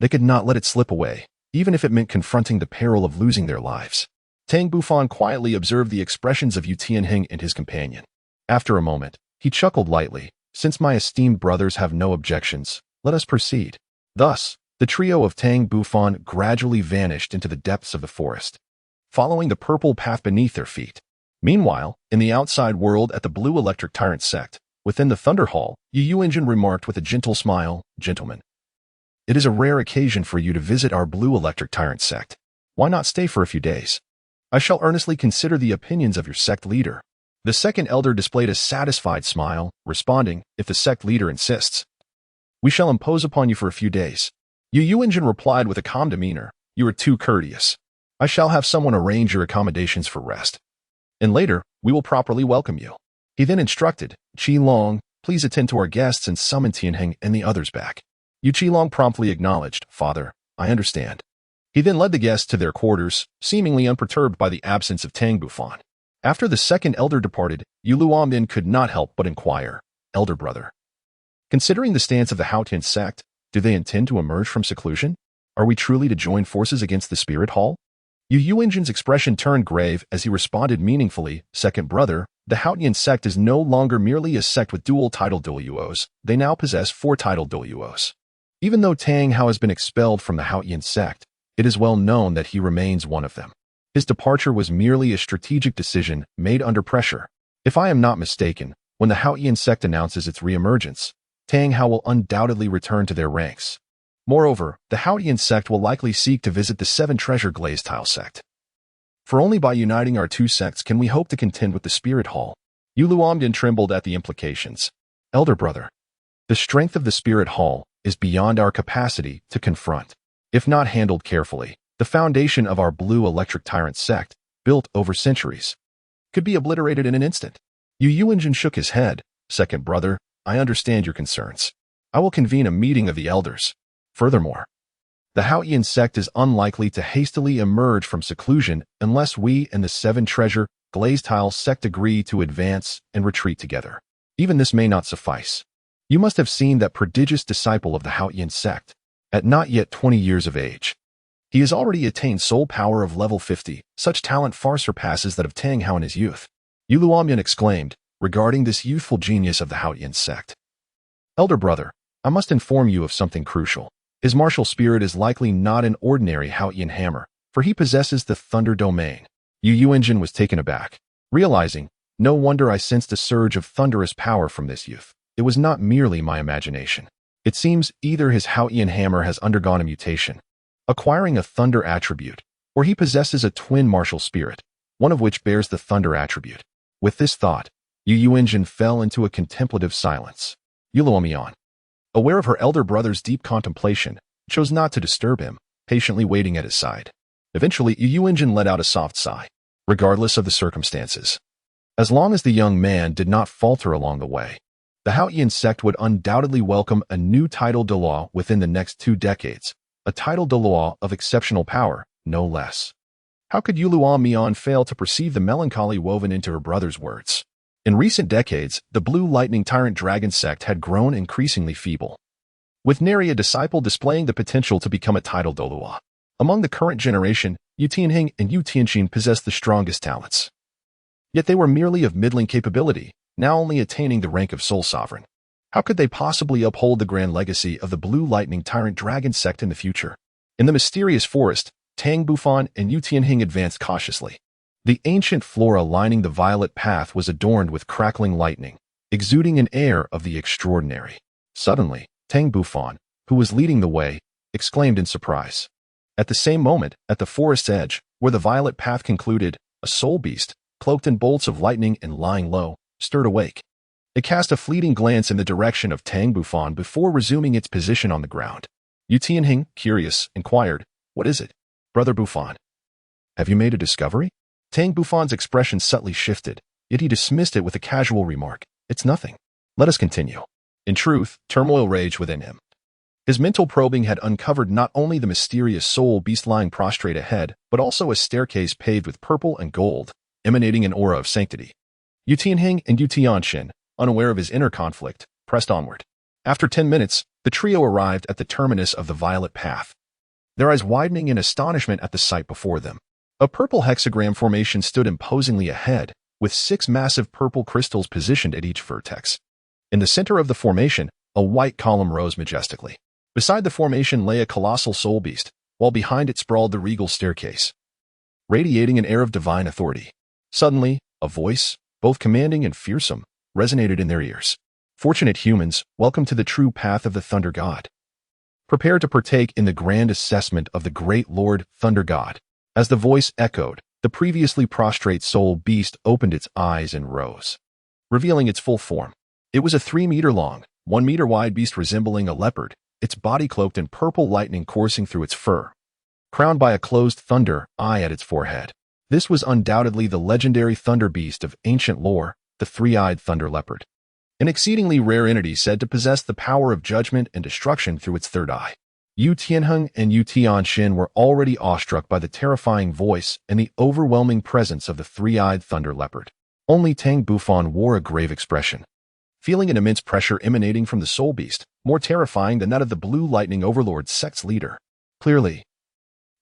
they could not let it slip away, even if it meant confronting the peril of losing their lives. Tang Bufan quietly observed the expressions of Tianheng and his companion. After a moment, he chuckled lightly. Since my esteemed brothers have no objections, let us proceed. Thus, the trio of Tang Bufan gradually vanished into the depths of the forest, following the purple path beneath their feet. Meanwhile, in the outside world at the Blue Electric Tyrant Sect, within the Thunder Hall, Yuanjin remarked with a gentle smile, "Gentlemen, it is a rare occasion for you to visit our Blue Electric Tyrant Sect. Why not stay for a few days? I shall earnestly consider the opinions of your sect leader." The second elder displayed a satisfied smile, responding, "If the sect leader insists, we shall impose upon you for a few days." Yuanjin replied with a calm demeanor, "You are too courteous. I shall have someone arrange your accommodations for rest, and later, we will properly welcome you." He then instructed, "Qilong, please attend to our guests and summon Tianheng and the others back." Qilong promptly acknowledged, "Father, I understand." He then led the guests to their quarters, seemingly unperturbed by the absence of Tang Bufan. After the second elder departed, Luomin could not help but inquire, "Elder brother, considering the stance of the Haotian Sect, do they intend to emerge from seclusion? Are we truly to join forces against the Spirit Hall?" Yuanjin's expression turned grave as he responded meaningfully, "Second brother, the Haotian Sect is no longer merely a sect with dual title Douluos. They now possess 4 title Douluos. Even though Tang Hao has been expelled from the Haotian Sect, it is well known that he remains one of them. His departure was merely a strategic decision made under pressure. If I am not mistaken, when the Haotian Sect announces its reemergence, Tang Hao will undoubtedly return to their ranks. Moreover, the Haotian Sect will likely seek to visit the 7 Treasure Glazed Tile Sect. For only by uniting our 2 sects can we hope to contend with the Spirit Hall." Luomin trembled at the implications. "Elder brother, the strength of the Spirit Hall is beyond our capacity to confront. If not handled carefully, the foundation of our Blue Electric Tyrant Sect, built over centuries, could be obliterated in an instant." Yuanjin shook his head. "Second brother, I understand your concerns. I will convene a meeting of the elders. Furthermore, the Haotian Sect is unlikely to hastily emerge from seclusion unless we and the 7 Treasure Glazed Tile Sect agree to advance and retreat together. Even this may not suffice. You must have seen that prodigious disciple of the Haotian Sect, at not yet 20 years of age. He has already attained soul power of level 50. Such talent far surpasses that of Tang Hao in his youth." Luomin exclaimed, regarding this youthful genius of the Haotian Sect. "Elder brother, I must inform you of something crucial. His martial spirit is likely not an ordinary Haotian hammer, for he possesses the Thunder Domain." Yuanjin was taken aback, realizing, "No wonder I sensed a surge of thunderous power from this youth. It was not merely my imagination. It seems either his Haotian hammer has undergone a mutation, acquiring a thunder attribute, or he possesses a twin martial spirit, one of which bears the thunder attribute." With this thought, Yuanjin fell into a contemplative silence. Luomin, aware of her elder brother's deep contemplation, chose not to disturb him, patiently waiting at his side. Eventually, Yuanjin let out a soft sigh, regardless of the circumstances. As long as the young man did not falter along the way, the Haotian Sect would undoubtedly welcome a new title de law within the next 2 decades, a title de law of exceptional power, no less. How could Luomin fail to perceive the melancholy woven into her brother's words? In recent decades, the Blue Lightning Tyrant Dragon Sect had grown increasingly feeble, with nary a disciple displaying the potential to become a title Douluo. Among the current generation, Tianheng and Tianqin possessed the strongest talents. Yet they were merely of middling capability, now only attaining the rank of Soul Sovereign. How could they possibly uphold the grand legacy of the Blue Lightning Tyrant Dragon Sect in the future? In the mysterious forest, Tang Bufan and Tianheng advanced cautiously. The ancient flora lining the violet path was adorned with crackling lightning, exuding an air of the extraordinary. Suddenly, Tang Bufan, who was leading the way, exclaimed in surprise. At the same moment, at the forest's edge, where the violet path concluded, a soul beast, cloaked in bolts of lightning and lying low, stirred awake. It cast a fleeting glance in the direction of Tang Bufan before resuming its position on the ground. Yu Tianhing, curious, inquired, "What is it, Brother Bufan? Have you made a discovery?" Tang Bufan's expression subtly shifted, yet he dismissed it with a casual remark, "It's nothing. Let us continue." In truth, turmoil raged within him. His mental probing had uncovered not only the mysterious soul beast lying prostrate ahead, but also a staircase paved with purple and gold, emanating an aura of sanctity. Yu Tianhing and Yu Tianxin, unaware of his inner conflict, pressed onward. After 10 minutes, the trio arrived at the terminus of the violet path, their eyes widening in astonishment at the sight before them. A purple hexagram formation stood imposingly ahead, with 6 massive purple crystals positioned at each vertex. In the center of the formation, a white column rose majestically. Beside the formation lay a colossal soul beast, while behind it sprawled the regal staircase, radiating an air of divine authority. Suddenly, a voice, both commanding and fearsome, resonated in their ears. "Fortunate humans, welcome to the true path of the Thunder God. Prepare to partake in the grand assessment of the great Lord Thunder God." As the voice echoed, the previously prostrate soul beast opened its eyes and rose, revealing its full form. It was a 3-meter-long, 1-meter-wide beast resembling a leopard, its body cloaked in purple lightning coursing through its fur, crowned by a closed thunder eye at its forehead. This was undoubtedly the legendary thunder beast of ancient lore, the 3-eyed thunder leopard, an exceedingly rare entity said to possess the power of judgment and destruction through its third eye. Yu Tianheng and Yu Tianxin were already awestruck by the terrifying voice and the overwhelming presence of the 3-eyed thunder leopard. Only Tang Bufan wore a grave expression, feeling an immense pressure emanating from the soul beast, more terrifying than that of the Blue Lightning Overlord sect's leader. Clearly,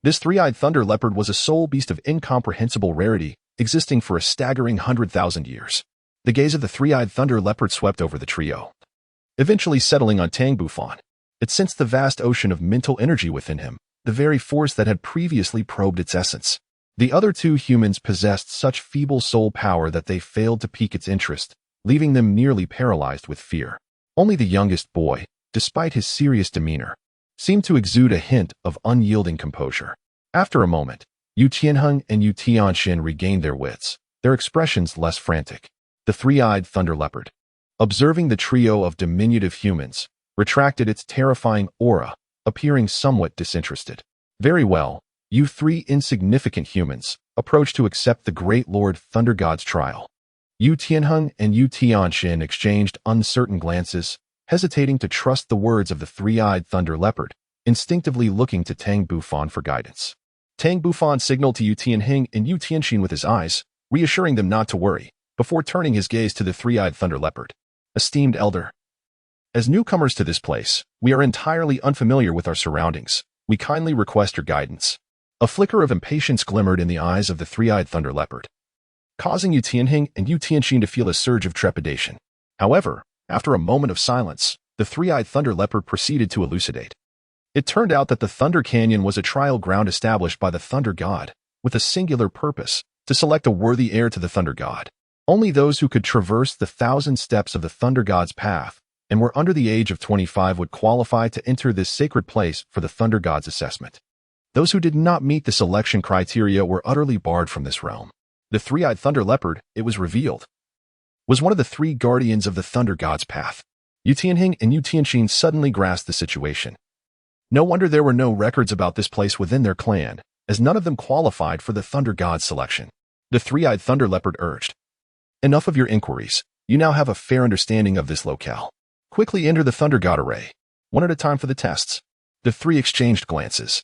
this 3-eyed thunder leopard was a soul beast of incomprehensible rarity, existing for a staggering 100,000 years. The gaze of the 3-eyed thunder leopard swept over the trio, eventually settling on Tang Bufan. It sensed the vast ocean of mental energy within him, the very force that had previously probed its essence. The other 2 humans possessed such feeble soul power that they failed to pique its interest, leaving them nearly paralyzed with fear. Only the youngest boy, despite his serious demeanor, seemed to exude a hint of unyielding composure. After a moment, Yu Tianheng and Yu Tianxin regained their wits, their expressions less frantic. The 3-eyed thunder leopard, observing the trio of diminutive humans, retracted its terrifying aura, appearing somewhat disinterested. "Very well, you 3 insignificant humans, approach to accept the great Lord Thunder God's trial." Yu Tianheng and Yu Tianxin exchanged uncertain glances, hesitating to trust the words of the 3-eyed thunder leopard, instinctively looking to Tang Bufan for guidance. Tang Bufan signaled to Yu Tianheng and Yu Tianxin with his eyes, reassuring them not to worry, before turning his gaze to the 3-eyed thunder leopard. "Esteemed elder, as newcomers to this place, we are entirely unfamiliar with our surroundings. We kindly request your guidance." A flicker of impatience glimmered in the eyes of the 3-eyed thunder leopard, causing Yu Tianheng and Yu Tianxin to feel a surge of trepidation. However, after a moment of silence, the 3-eyed thunder leopard proceeded to elucidate. It turned out that the Thunder Canyon was a trial ground established by the Thunder God, with a singular purpose, to select a worthy heir to the Thunder God. Only those who could traverse the 1,000 steps of the Thunder God's path and were under the age of 25 would qualify to enter this sacred place for the Thunder God's assessment. Those who did not meet the selection criteria were utterly barred from this realm. The 3-eyed thunder leopard, it was revealed, was one of the 3 guardians of the Thunder God's path. Yu Tianheng and Yu Tianxin suddenly grasped the situation. No wonder there were no records about this place within their clan, as none of them qualified for the Thunder God's selection. The 3-eyed thunder leopard urged, "Enough of your inquiries. You now have a fair understanding of this locale. Quickly enter the Thunder God array, one at a time for the tests." The 3 exchanged glances,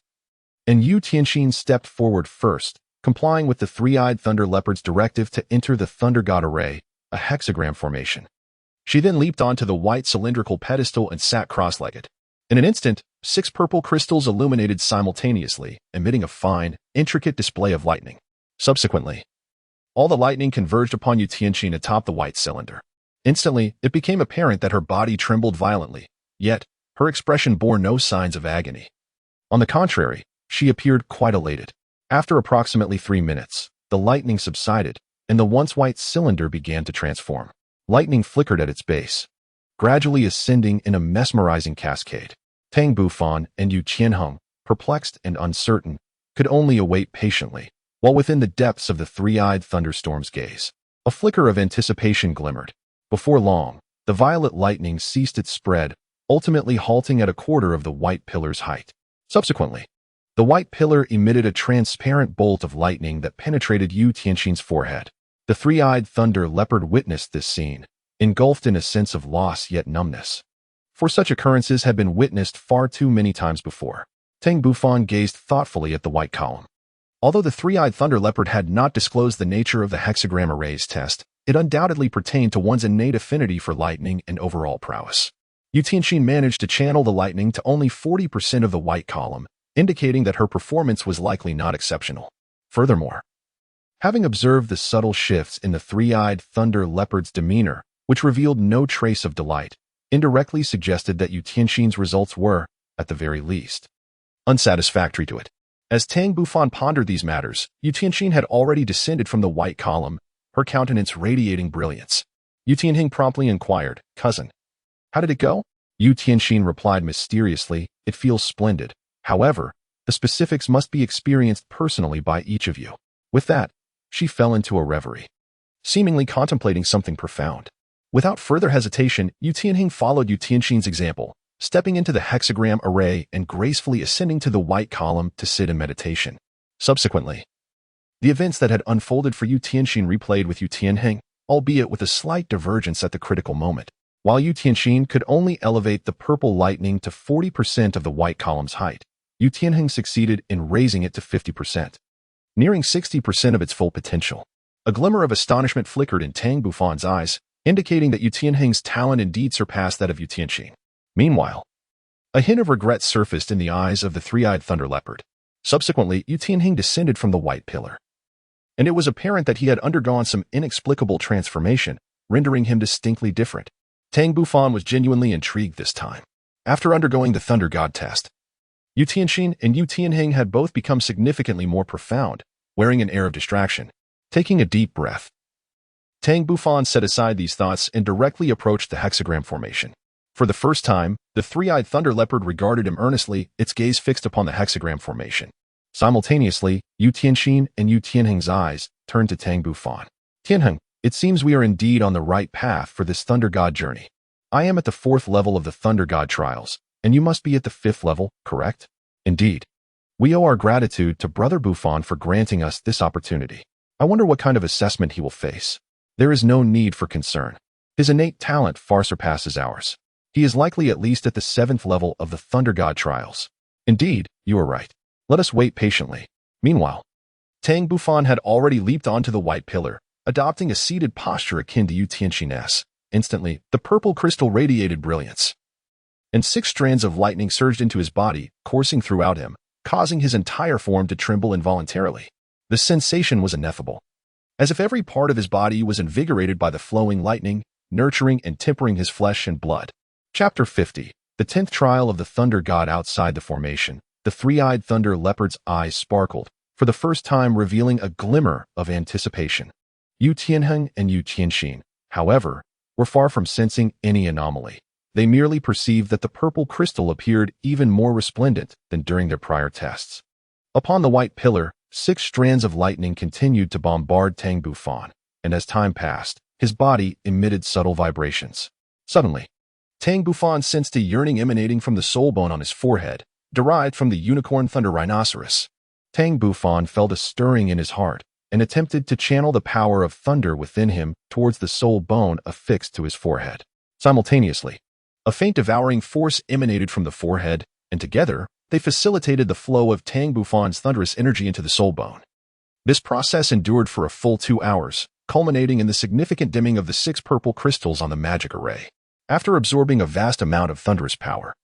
and Yu Tianxin stepped forward first, complying with the 3-eyed thunder leopard's directive to enter the Thunder God array, a hexagram formation. She then leaped onto the white cylindrical pedestal and sat cross-legged. In an instant, 6 purple crystals illuminated simultaneously, emitting a fine, intricate display of lightning. Subsequently, all the lightning converged upon Yu Tianxin atop the white cylinder. Instantly, it became apparent that her body trembled violently, yet her expression bore no signs of agony. On the contrary, she appeared quite elated. After approximately 3 minutes, the lightning subsided, and the once white cylinder began to transform. Lightning flickered at its base, gradually ascending in a mesmerizing cascade. Tang Bufan and Yu Tianheng, perplexed and uncertain, could only await patiently, while within the depths of the 3-eyed thunderstorm's gaze, a flicker of anticipation glimmered. Before long, the violet lightning ceased its spread, ultimately halting at a quarter of the white pillar's height. Subsequently, the white pillar emitted a transparent bolt of lightning that penetrated Yu Tianxin's forehead. The three-eyed thunder leopard witnessed this scene, engulfed in a sense of loss yet numbness. For such occurrences had been witnessed far too many times before. Tang Bufan gazed thoughtfully at the white column. Although the three-eyed thunder leopard had not disclosed the nature of the hexagram arrays test, it undoubtedly pertained to one's innate affinity for lightning and overall prowess. Yu Tianxin managed to channel the lightning to only 40% of the white column, indicating that her performance was likely not exceptional. Furthermore, having observed the subtle shifts in the three-eyed thunder leopard's demeanor, which revealed no trace of delight, indirectly suggested that Yu Tianxin's results were, at the very least, unsatisfactory to it. As Tang Bufan pondered these matters, Yu Tianxin had already descended from the white column, her countenance radiating brilliance. Yu Tianxin promptly inquired, "Cousin, how did it go?" Yu Tianxin replied mysteriously, "It feels splendid. However, the specifics must be experienced personally by each of you." With that, she fell into a reverie, seemingly contemplating something profound. Without further hesitation, Yu Tianxin followed Yu Tianxin's example, stepping into the hexagram array and gracefully ascending to the white column to sit in meditation. Subsequently, the events that had unfolded for Yu Tianxin replayed with Yu Tianxin, albeit with a slight divergence at the critical moment. While Yu Tianxin could only elevate the purple lightning to 40% of the white column's height, Yu Tianxin succeeded in raising it to 50%, nearing 60% of its full potential. A glimmer of astonishment flickered in Tang Bufan's eyes, indicating that Yu Tianxin's talent indeed surpassed that of Yu Tianxin. Meanwhile, a hint of regret surfaced in the eyes of the three-eyed thunder leopard. Subsequently, Yu Tianxin descended from the white pillar, and it was apparent that he had undergone some inexplicable transformation, rendering him distinctly different. Tang Bufan was genuinely intrigued this time. After undergoing the Thunder God test, Yu Tianxin and Yu Tianxin had both become significantly more profound, wearing an air of distraction. Taking a deep breath, Tang Bufan set aside these thoughts and directly approached the hexagram formation. For the first time, the three-eyed thunder leopard regarded him earnestly, its gaze fixed upon the hexagram formation. Simultaneously, Yu Tianxin and Yu Tianxin's eyes turned to Tang Bufan. "Tianxin, it seems we are indeed on the right path for this Thunder God journey. I am at the 4th level of the Thunder God trials, and you must be at the 5th level, correct?" "Indeed. We owe our gratitude to Brother Bufan for granting us this opportunity. I wonder what kind of assessment he will face. There is no need for concern. His innate talent far surpasses ours. He is likely at least at the 7th level of the Thunder God trials." "Indeed, you are right. Let us wait patiently." Meanwhile, Tang Bufan had already leaped onto the white pillar, adopting a seated posture akin to Yu Tianxin's. Instantly, the purple crystal radiated brilliance, and 6 strands of lightning surged into his body, coursing throughout him, causing his entire form to tremble involuntarily. The sensation was ineffable, as if every part of his body was invigorated by the flowing lightning, nurturing and tempering his flesh and blood. Chapter 50. The 10th trial of the Thunder God. Outside the formation, the three-eyed thunder leopard's eyes sparkled, for the first time revealing a glimmer of anticipation. Yu Tianxin and Yu Tianxin, however, were far from sensing any anomaly. They merely perceived that the purple crystal appeared even more resplendent than during their prior tests. Upon the white pillar, 6 strands of lightning continued to bombard Tang Bufan, and as time passed, his body emitted subtle vibrations. Suddenly, Tang Bufan sensed a yearning emanating from the soul bone on his forehead, derived from the unicorn thunder rhinoceros. Tang Bufan felt a stirring in his heart and attempted to channel the power of thunder within him towards the soul bone affixed to his forehead. Simultaneously, a faint devouring force emanated from the forehead, and together, they facilitated the flow of Tang Bufan's thunderous energy into the soul bone. This process endured for a full 2 hours, culminating in the significant dimming of the 6 purple crystals on the magic array. After absorbing a vast amount of thunderous power,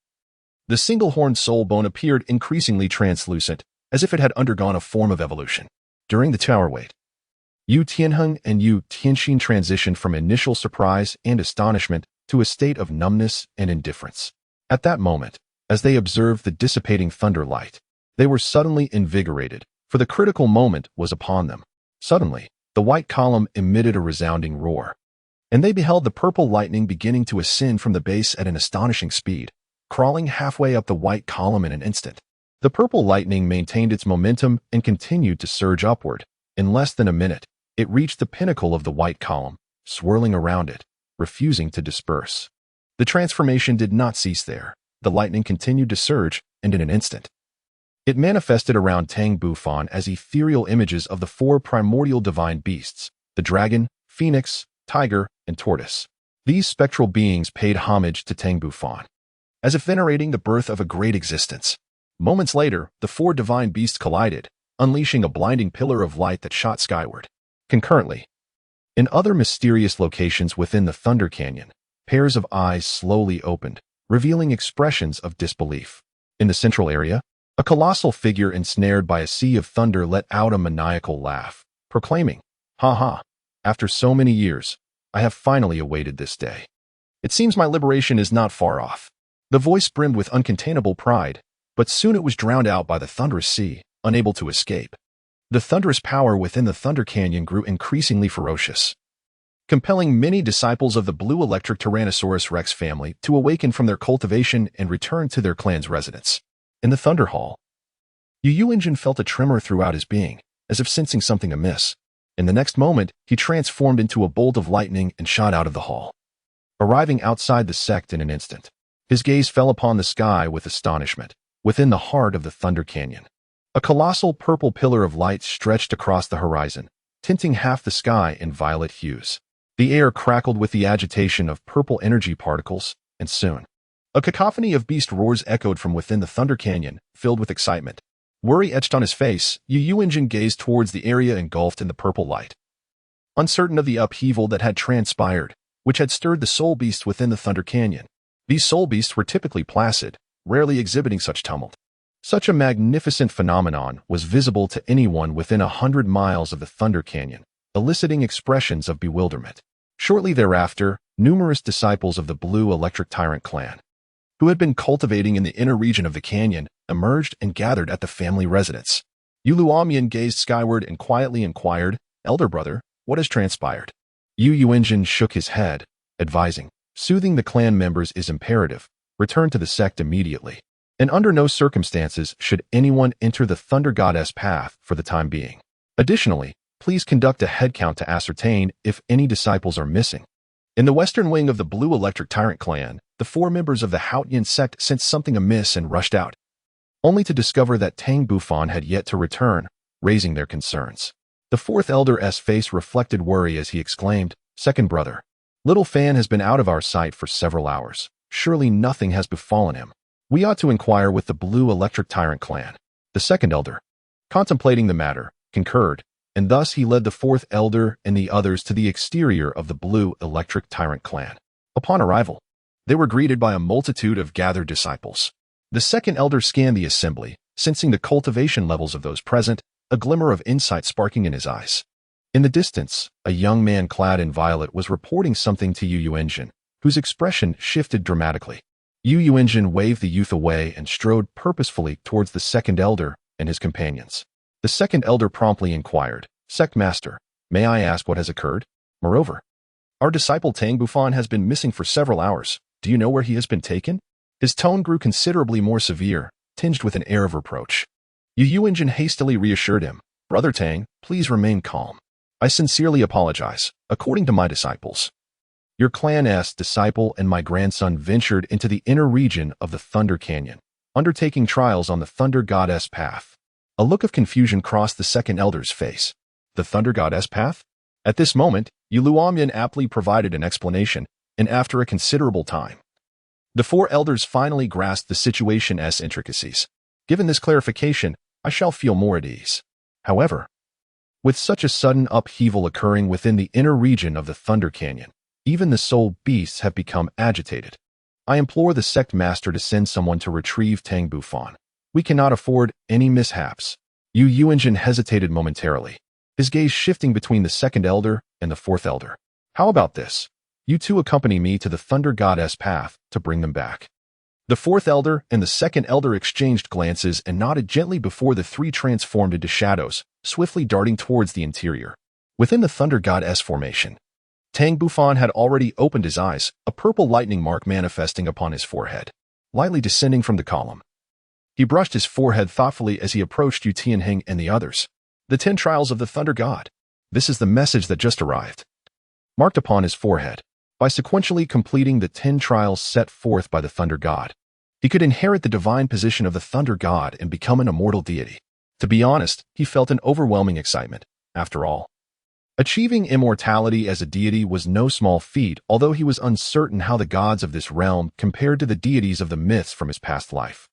the single-horned soul bone appeared increasingly translucent, as if it had undergone a form of evolution. During the tower wait, Yu Tianxin and Yu Tianxin transitioned from initial surprise and astonishment to a state of numbness and indifference. At that moment, as they observed the dissipating thunder light, they were suddenly invigorated, for the critical moment was upon them. Suddenly, the white column emitted a resounding roar, and they beheld the purple lightning beginning to ascend from the base at an astonishing speed, crawling halfway up the white column in an instant. The purple lightning maintained its momentum and continued to surge upward. In less than a minute, it reached the pinnacle of the white column, swirling around it, refusing to disperse. The transformation did not cease there. The lightning continued to surge, and in an instant, it manifested around Tang Bufan as ethereal images of the four primordial divine beasts: the dragon, phoenix, tiger, and tortoise. These spectral beings paid homage to Tang Bufan, as if venerating the birth of a great existence. Moments later, the four divine beasts collided, unleashing a blinding pillar of light that shot skyward. Concurrently, in other mysterious locations within the Thunder Canyon, pairs of eyes slowly opened, revealing expressions of disbelief. In the central area, a colossal figure ensnared by a sea of thunder let out a maniacal laugh, proclaiming, "Ha ha, after so many years, I have finally awaited this day. It seems my liberation is not far off." The voice brimmed with uncontainable pride, but soon it was drowned out by the thunderous sea, unable to escape. The thunderous power within the Thunder Canyon grew increasingly ferocious, compelling many disciples of the blue electric Tyrannosaurus Rex family to awaken from their cultivation and return to their clan's residence. In the Thunder Hall, Yu Engine felt a tremor throughout his being, as if sensing something amiss. In the next moment, he transformed into a bolt of lightning and shot out of the hall, arriving outside the sect in an instant. His gaze fell upon the sky with astonishment. Within the heart of the Thunder Canyon, a colossal purple pillar of light stretched across the horizon, tinting half the sky in violet hues. The air crackled with the agitation of purple energy particles, and soon, a cacophony of beast roars echoed from within the Thunder Canyon, filled with excitement. Worry etched on his face, Yu Engine gazed towards the area engulfed in the purple light, uncertain of the upheaval that had transpired, which had stirred the soul beasts within the Thunder Canyon. These soul beasts were typically placid, rarely exhibiting such tumult. Such a magnificent phenomenon was visible to anyone within 100 miles of the Thunder Canyon, eliciting expressions of bewilderment. Shortly thereafter, numerous disciples of the Blue Electric Tyrant clan, who had been cultivating in the inner region of the canyon, emerged and gathered at the family residence. Uluamian gazed skyward and quietly inquired, "Elder brother, what has transpired?" Yu Engine shook his head, advising, "Soothing the clan members is imperative. Return to the sect immediately. And under no circumstances should anyone enter the Thunder Goddess path for the time being. Additionally, please conduct a head count to ascertain if any disciples are missing." In the western wing of the Blue Electric Tyrant clan, the four members of the Haotian Sect sensed something amiss and rushed out, only to discover that Tang Bufan had yet to return, raising their concerns. The fourth elder's face reflected worry as he exclaimed, "Second brother, little Fan has been out of our sight for several hours. Surely nothing has befallen him. We ought to inquire with the Blue Electric Tyrant clan." The second elder, contemplating the matter, concurred, and thus he led the fourth elder and the others to the exterior of the Blue Electric Tyrant clan. Upon arrival, they were greeted by a multitude of gathered disciples. The second elder scanned the assembly, sensing the cultivation levels of those present, a glimmer of insight sparking in his eyes. In the distance, a young man clad in violet was reporting something to Yu Engine, whose expression shifted dramatically. Yu Engine waved the youth away and strode purposefully towards the second elder and his companions. The second elder promptly inquired, "Soulmaster, may I ask what has occurred? Moreover, our disciple Tang Bufan has been missing for several hours. Do you know where he has been taken?" His tone grew considerably more severe, tinged with an air of reproach. Yu Engine hastily reassured him, "Brother Tang, please remain calm. I sincerely apologize. According to my disciples, your clan's disciple and my grandson ventured into the inner region of the Thunder Canyon, undertaking trials on the Thunder Goddess path." A look of confusion crossed the second elder's face. The Thunder Goddess path? At this moment, Uluamian aptly provided an explanation, and after a considerable time, the four elders finally grasped the situation's intricacies. Given this clarification, I shall feel more at ease. However, with such a sudden upheaval occurring within the inner region of the Thunder Canyon, even the soul beasts have become agitated. I implore the sect master to send someone to retrieve Tang Bufan. We cannot afford any mishaps. Yu Engine hesitated momentarily, his gaze shifting between the second elder and the fourth elder. "How about this? You two accompany me to the Thunder Goddess path to bring them back." The fourth elder and the second elder exchanged glances and nodded gently before the three transformed into shadows, swiftly darting towards the interior. Within the Thunder Goddess formation, Tang Bufan had already opened his eyes, a purple lightning mark manifesting upon his forehead, lightly descending from the column. He brushed his forehead thoughtfully as he approached Yu Tianheng and the others. "The 10 trials of the Thunder God. This is the message that just arrived." Marked upon his forehead, By sequentially completing the 10 trials set forth by the Thunder God, he could inherit the divine position of the Thunder God and become an immortal deity. To be honest, he felt an overwhelming excitement. After all, achieving immortality as a deity was no small feat, although he was uncertain how the gods of this realm compared to the deities of the myths from his past life.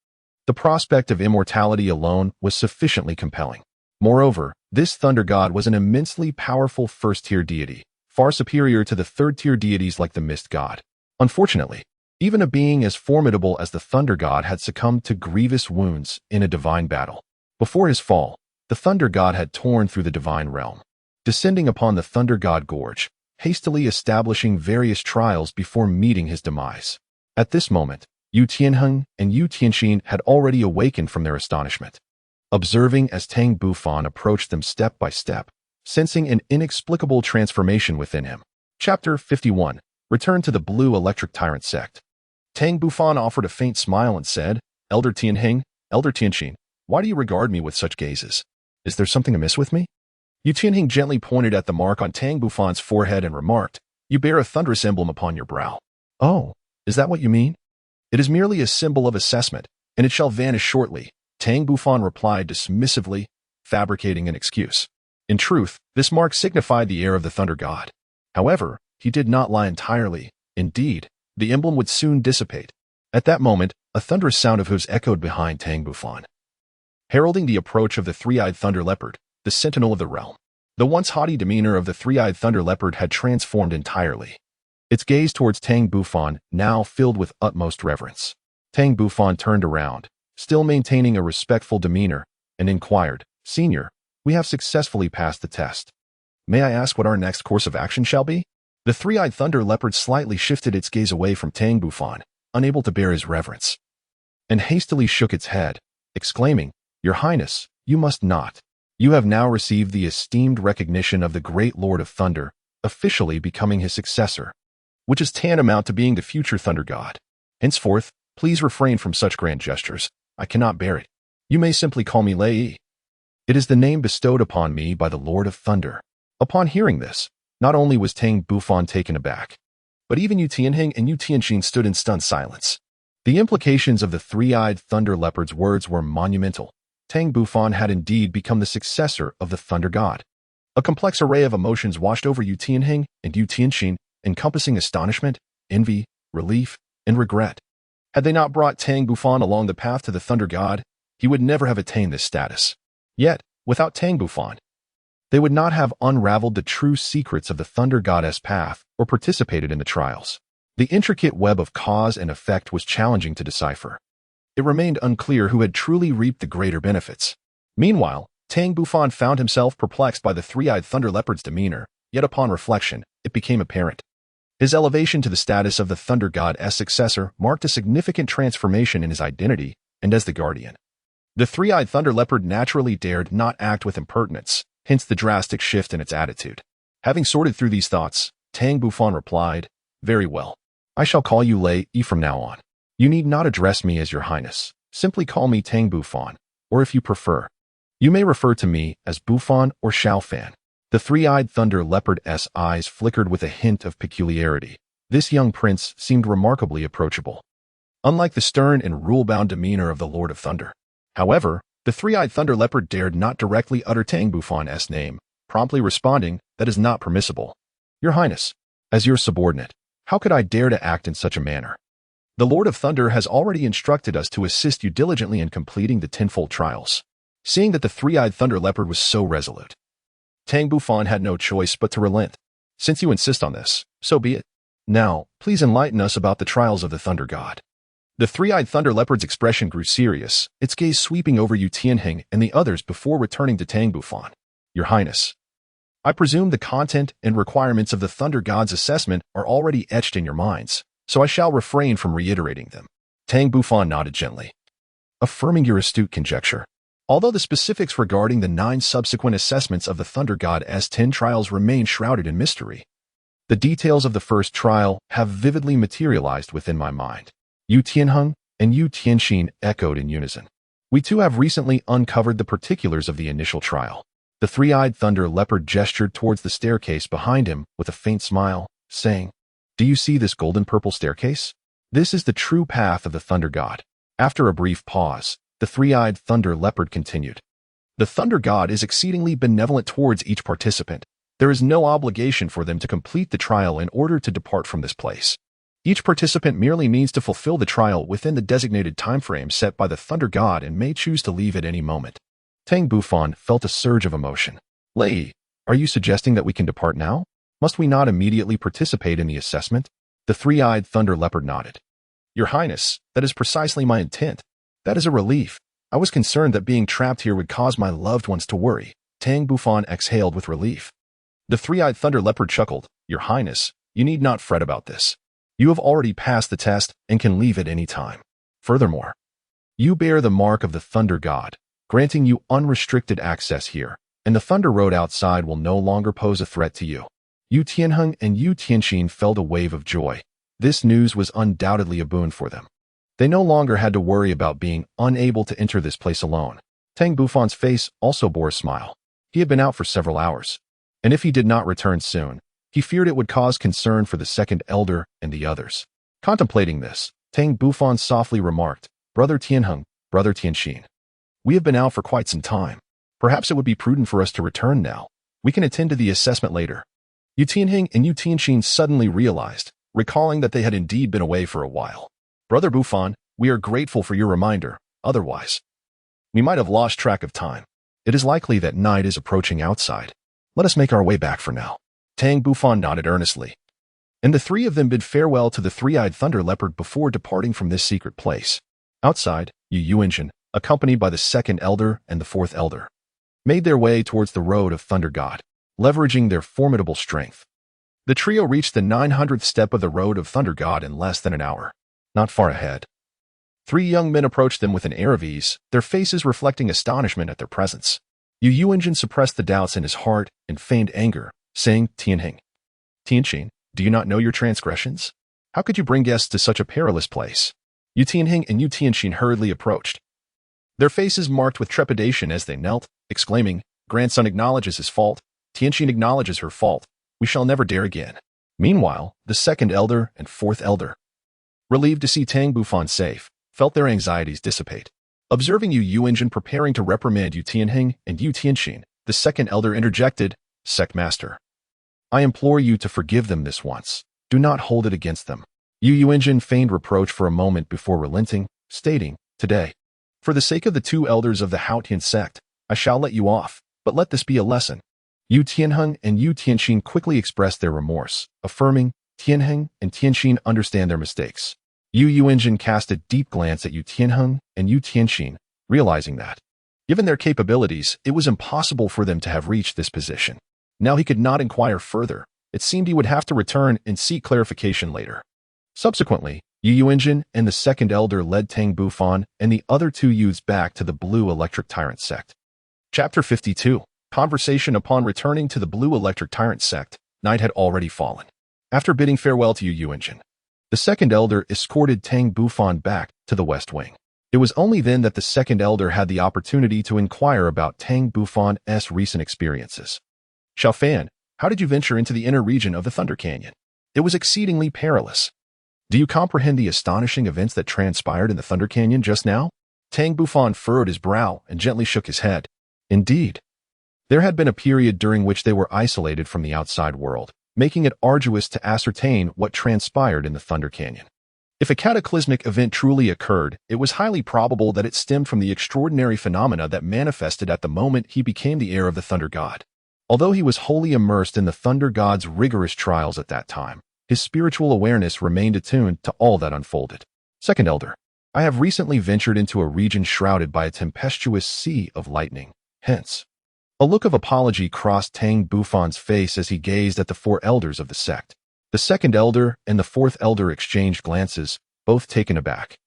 The prospect of immortality alone was sufficiently compelling. Moreover, this Thunder God was an immensely powerful first-tier deity, far superior to the third-tier deities like the Mist God. Unfortunately, even a being as formidable as the Thunder God had succumbed to grievous wounds in a divine battle. Before his fall, the Thunder God had torn through the divine realm, descending upon the Thunder God Gorge, hastily establishing various trials before meeting his demise. At this moment, Yu Tianheng and Yu Tianxin had already awakened from their astonishment, observing as Tang Bufan approached them step by step, sensing an inexplicable transformation within him. Chapter 51. Return to the Blue Electric Tyrant Sect. Tang Bufan offered a faint smile and said, "Elder Tianheng, Elder Tianxin, why do you regard me with such gazes? Is there something amiss with me?" Yu Tianheng gently pointed at the mark on Tang Bufan's forehead and remarked, "You bear a thunderous emblem upon your brow." "Oh, is that what you mean?" "It is merely a symbol of assessment, and it shall vanish shortly," Tang Bufan replied dismissively, fabricating an excuse. In truth, this mark signified the heir of the Thunder God. However, he did not lie entirely. Indeed, the emblem would soon dissipate. At that moment, a thunderous sound of hooves echoed behind Tang Bufan, heralding the approach of the three-eyed thunder leopard, the sentinel of the realm. The once haughty demeanor of the three-eyed thunder leopard had transformed entirely. Its gaze towards Tang Bufan now filled with utmost reverence. Tang Bufan turned around, still maintaining a respectful demeanor, and inquired, "Senior, we have successfully passed the test. May I ask what our next course of action shall be?" The three-eyed thunder leopard slightly shifted its gaze away from Tang Bufan, unable to bear his reverence, and hastily shook its head, exclaiming, "Your Highness, you must not. You have now received the esteemed recognition of the great Lord of Thunder, officially becoming his successor, which is tantamount to being the future Thunder God. Henceforth, please refrain from such grand gestures. I cannot bear it. You may simply call me Lei. It is the name bestowed upon me by the Lord of Thunder." Upon hearing this, not only was Tang Bufan taken aback, but even Yu Tianheng and Yu Tianxin stood in stunned silence. The implications of the three-eyed thunder leopard's words were monumental. Tang Bufan had indeed become the successor of the Thunder God. A complex array of emotions washed over Yu Tianheng and Yu Tianxin, encompassing astonishment, envy, relief, and regret. Had they not brought Tang Bufan along the path to the Thunder God, he would never have attained this status. Yet, without Tang Bufan, they would not have unraveled the true secrets of the Thunder Goddess path or participated in the trials. The intricate web of cause and effect was challenging to decipher. It remained unclear who had truly reaped the greater benefits. Meanwhile, Tang Bufan found himself perplexed by the three-eyed thunder leopard's demeanor, yet upon reflection, it became apparent. His elevation to the status of the Thunder God's successor marked a significant transformation in his identity and as the guardian. The three-eyed thunder leopard naturally dared not act with impertinence, hence the drastic shift in its attitude. Having sorted through these thoughts, Tang Bufan replied, "Very well. I shall call you Lei from now on. You need not address me as your Highness. Simply call me Tang Bufan, or if you prefer, you may refer to me as Bufan or Xiaofan." The three-eyed thunder leopard's eyes flickered with a hint of peculiarity. This young prince seemed remarkably approachable, unlike the stern and rule-bound demeanor of the Lord of Thunder. However, the three-eyed thunder leopard dared not directly utter Tang Bufan's name, promptly responding, "That is not permissible. Your Highness, as your subordinate, how could I dare to act in such a manner? The Lord of Thunder has already instructed us to assist you diligently in completing the tenfold trials." Seeing that the three-eyed thunder leopard was so resolute, Tang Bufan had no choice but to relent. "Since you insist on this, so be it. Now, please enlighten us about the trials of the Thunder God." The three-eyed thunder leopard's expression grew serious, its gaze sweeping over Yu Tianheng and the others before returning to Tang Bufan. "Your Highness, I presume the content and requirements of the Thunder God's assessment are already etched in your minds, so I shall refrain from reiterating them." Tang Bufan nodded gently, affirming your astute conjecture. Although the specifics regarding the 9 subsequent assessments of the Thunder God's 10 trials remain shrouded in mystery, the details of the first trial have vividly materialized within my mind. Yu Tianheng and Yu Tianxin echoed in unison. "We too have recently uncovered the particulars of the initial trial." The three-eyed thunder leopard gestured towards the staircase behind him with a faint smile, saying, Do you see this golden-purple staircase? This is the true path of the Thunder God. After a brief pause, the three-eyed Thunder Leopard continued. The Thunder God is exceedingly benevolent towards each participant. There is no obligation for them to complete the trial in order to depart from this place. Each participant merely needs to fulfill the trial within the designated timeframe set by the Thunder God and may choose to leave at any moment. Tang Bufan felt a surge of emotion. Lei, are you suggesting that we can depart now? Must we not immediately participate in the assessment? The three-eyed Thunder Leopard nodded. Your Highness, that is precisely my intent. That is a relief. I was concerned that being trapped here would cause my loved ones to worry. Tang Bufan exhaled with relief. The three-eyed Thunder Leopard chuckled. Your Highness, you need not fret about this. You have already passed the test and can leave at any time. Furthermore, you bear the mark of the Thunder God, granting you unrestricted access here, and the Thunder Road outside will no longer pose a threat to you. Yu Tianheng and Yu Tianxin felt a wave of joy. This news was undoubtedly a boon for them. They no longer had to worry about being unable to enter this place alone. Tang Bufan's face also bore a smile. He had been out for several hours, and if he did not return soon, he feared it would cause concern for the second elder and the others. Contemplating this, Tang Bufan softly remarked, Brother Tianheng, Brother Tianxin, we have been out for quite some time. Perhaps it would be prudent for us to return now. We can attend to the assessment later. Yu Tianheng and Yu Tianxin suddenly realized, recalling that they had indeed been away for a while. Brother Bufan, we are grateful for your reminder. Otherwise, we might have lost track of time. It is likely that night is approaching outside. Let us make our way back for now. Tang Bufan nodded earnestly, and the three of them bid farewell to the three-eyed Thunder Leopard before departing from this secret place. Outside, Yu Yuanjin, accompanied by the second elder and the fourth elder, made their way towards the road of Thunder God, leveraging their formidable strength. The trio reached the 900th step of the road of Thunder God in less than an hour. Not far ahead, three young men approached them with an air of ease, their faces reflecting astonishment at their presence. Yu Yuanjin suppressed the doubts in his heart and feigned anger, saying, Tianheng, Tianxin, do you not know your transgressions? How could you bring guests to such a perilous place? Yu Tianheng and Yu Tianxin hurriedly approached, their faces marked with trepidation as they knelt, exclaiming, Grandson acknowledges his fault, Tianxin acknowledges her fault, we shall never dare again. Meanwhile, the second elder and fourth elder, relieved to see Tang Bufan safe, felt their anxieties dissipate. Observing Yu Yuanjin preparing to reprimand Yu Tianheng and Yu Tianxin, the second elder interjected, Soulmaster, I implore you to forgive them this once. Do not hold it against them. Yu Yuanjin feigned reproach for a moment before relenting, stating, Today, for the sake of the two elders of the Haotian Sect, I shall let you off, but let this be a lesson. Yu Tianheng and Yu Tianxin quickly expressed their remorse, affirming, Tianheng and Tianxin understand their mistakes. Yu Yuanjin cast a deep glance at Yu Tianheng and Yu Tianxin, realizing that, given their capabilities, it was impossible for them to have reached this position. Now he could not inquire further. It seemed he would have to return and seek clarification later. Subsequently, Yu Yuanjin and the second elder led Tang Bufan and the other two youths back to the Blue Electric Tyrant Sect. Chapter 52. Conversation. Upon returning to the Blue Electric Tyrant Sect, night had already fallen. After bidding farewell to Yu Yuanjin, the second elder escorted Tang Bufan back to the West Wing. It was only then that the second elder had the opportunity to inquire about Tang Bufan's recent experiences. Xiaofan, how did you venture into the inner region of the Thunder Canyon? It was exceedingly perilous. Do you comprehend the astonishing events that transpired in the Thunder Canyon just now? Tang Bufan furrowed his brow and gently shook his head. Indeed, there had been a period during which they were isolated from the outside world, making it arduous to ascertain what transpired in the Thunder Canyon. If a cataclysmic event truly occurred, it was highly probable that it stemmed from the extraordinary phenomena that manifested at the moment he became the heir of the Thunder God. Although he was wholly immersed in the Thunder God's rigorous trials at that time, his spiritual awareness remained attuned to all that unfolded. Second Elder, I have recently ventured into a region shrouded by a tempestuous sea of lightning. Hence, a look of apology crossed Tang Bufan's face as he gazed at the four elders of the sect. The second elder and the fourth elder exchanged glances, both taken aback.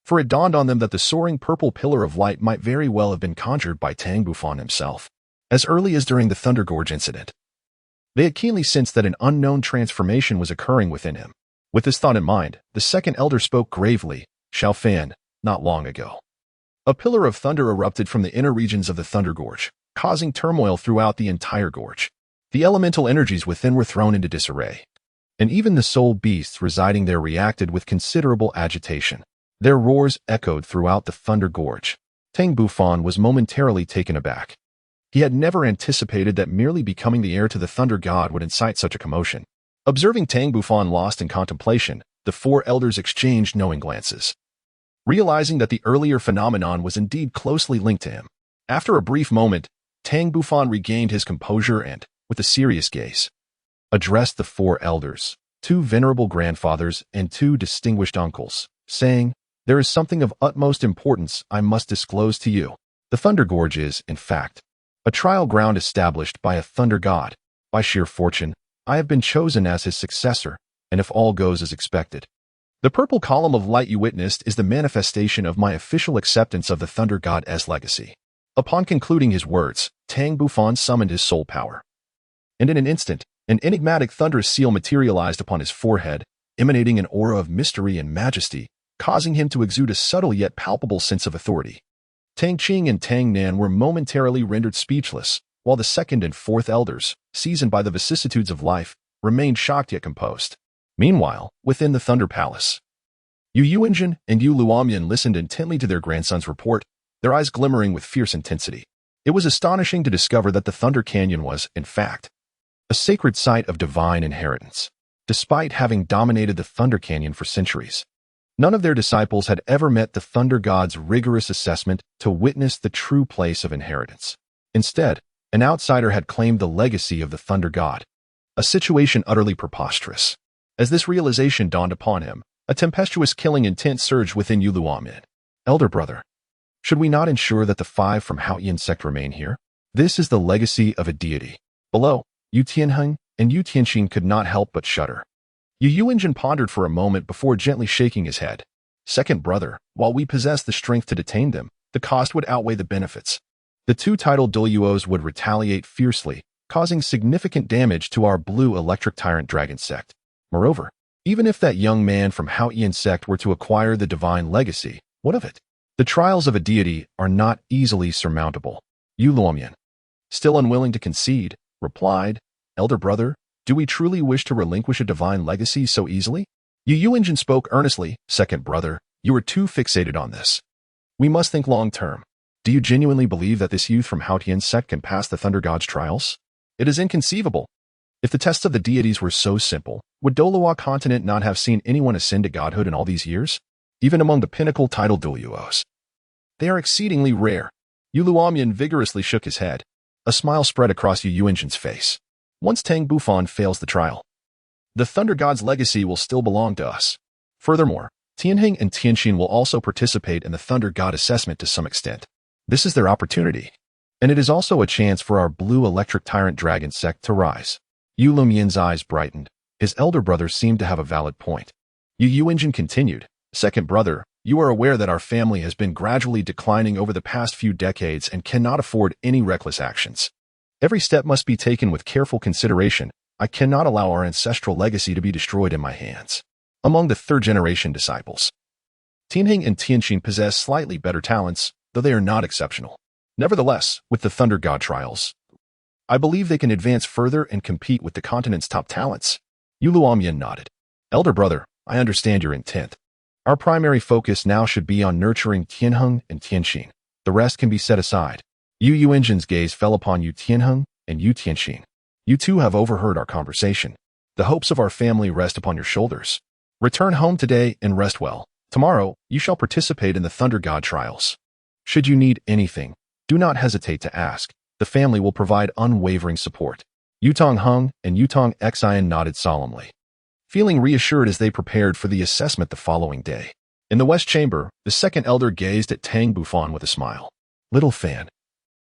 For it dawned on them that the soaring purple pillar of light might very well have been conjured by Tang Bufan himself. As early as during the Thunder Gorge incident, they had keenly sensed that an unknown transformation was occurring within him. With this thought in mind, the second elder spoke gravely, Xiaofan, not long ago, a pillar of thunder erupted from the inner regions of the Thunder Gorge, causing turmoil throughout the entire gorge. The elemental energies within were thrown into disarray. and even the soul beasts residing there reacted with considerable agitation. Their roars echoed throughout the Thunder Gorge. Tang Bufan was momentarily taken aback. He had never anticipated that merely becoming the heir to the Thunder God would incite such a commotion. Observing Tang Bufan lost in contemplation, the four elders exchanged knowing glances. Realizing that the earlier phenomenon was indeed closely linked to him, after a brief moment, Tang Bufan regained his composure and, with a serious gaze, addressed the four elders, two venerable grandfathers and two distinguished uncles, saying, "There is something of utmost importance I must disclose to you. The Thunder Gorge is, in fact, a trial ground established by a Thunder God. By sheer fortune, I have been chosen as his successor, and if all goes as expected, the purple column of light you witnessed is the manifestation of my official acceptance of the Thunder God's legacy." Upon concluding his words, Tang Bufan summoned his soul power. And in an instant, an enigmatic thunderous seal materialized upon his forehead, emanating an aura of mystery and majesty, causing him to exude a subtle yet palpable sense of authority. Tang Qing and Tang Nan were momentarily rendered speechless, while the second and fourth elders, seasoned by the vicissitudes of life, remained shocked yet composed. Meanwhile, within the Thunder Palace, Yu Yuanjin and Yu Luomian listened intently to their grandson's report, their eyes glimmering with fierce intensity. It was astonishing to discover that the Thunder Canyon was, in fact, a sacred site of divine inheritance. Despite having dominated the Thunder Canyon for centuries, none of their disciples had ever met the Thunder God's rigorous assessment to witness the true place of inheritance. Instead, an outsider had claimed the legacy of the Thunder God, a situation utterly preposterous. As this realization dawned upon him, a tempestuous killing intent surged within Yu Luomian. "Elder brother, should we not ensure that the five from Haotian Sect remain here? This is the legacy of a deity." Below, Yu Tianheng and Yu Tianxin could not help but shudder. Yu Yuanjin pondered for a moment before gently shaking his head. "Second brother, while we possess the strength to detain them, the cost would outweigh the benefits. The two titled Douluos would retaliate fiercely, causing significant damage to our blue electric tyrant dragon sect. Moreover, even if that young man from Haotian Sect were to acquire the divine legacy, what of it? The trials of a deity are not easily surmountable." Yu Luomian, still unwilling to concede, replied, "Elder brother, do we truly wish to relinquish a divine legacy so easily?" Yu Yuanjin spoke earnestly. "Second brother, you are too fixated on this. We must think long-term. Do you genuinely believe that this youth from Haotian Sect can pass the Thunder God's trials? It is inconceivable. If the tests of the deities were so simple, would Douluo Continent not have seen anyone ascend to godhood in all these years? Even among the pinnacle titled Douluos, they are exceedingly rare." Yu Luomian vigorously shook his head. A smile spread across Yu Yuanjin's face. "Once Tang Bufan fails the trial, the Thunder God's legacy will still belong to us. Furthermore, Tianheng and Tianxin will also participate in the Thunder God assessment to some extent. This is their opportunity, and it is also a chance for our blue electric tyrant dragon sect to rise." Yu Luomian's eyes brightened. His elder brother seemed to have a valid point. Yu Yuanjin continued, "Second brother, you are aware that our family has been gradually declining over the past few decades and cannot afford any reckless actions. Every step must be taken with careful consideration. I cannot allow our ancestral legacy to be destroyed in my hands." Among the third-generation disciples, Tianheng and Tianxin possess slightly better talents, though they are not exceptional. Nevertheless, with the Thunder God trials, I believe they can advance further and compete with the continent's top talents. Yu Luomian nodded. "Elder brother, I understand your intent. Our primary focus now should be on nurturing Tianheng and Tianxin. The rest can be set aside." Yu Yuanjin's gaze fell upon Yu Tianheng and Yu Tianxin. "You two have overheard our conversation. The hopes of our family rest upon your shoulders. Return home today and rest well. Tomorrow, you shall participate in the Thunder God trials. Should you need anything, do not hesitate to ask. The family will provide unwavering support." Yutong Heng and Yutong Xian nodded solemnly, feeling reassured as they prepared for the assessment the following day. In the West Chamber, the second elder gazed at Tang Bufan with a smile. "Little fan,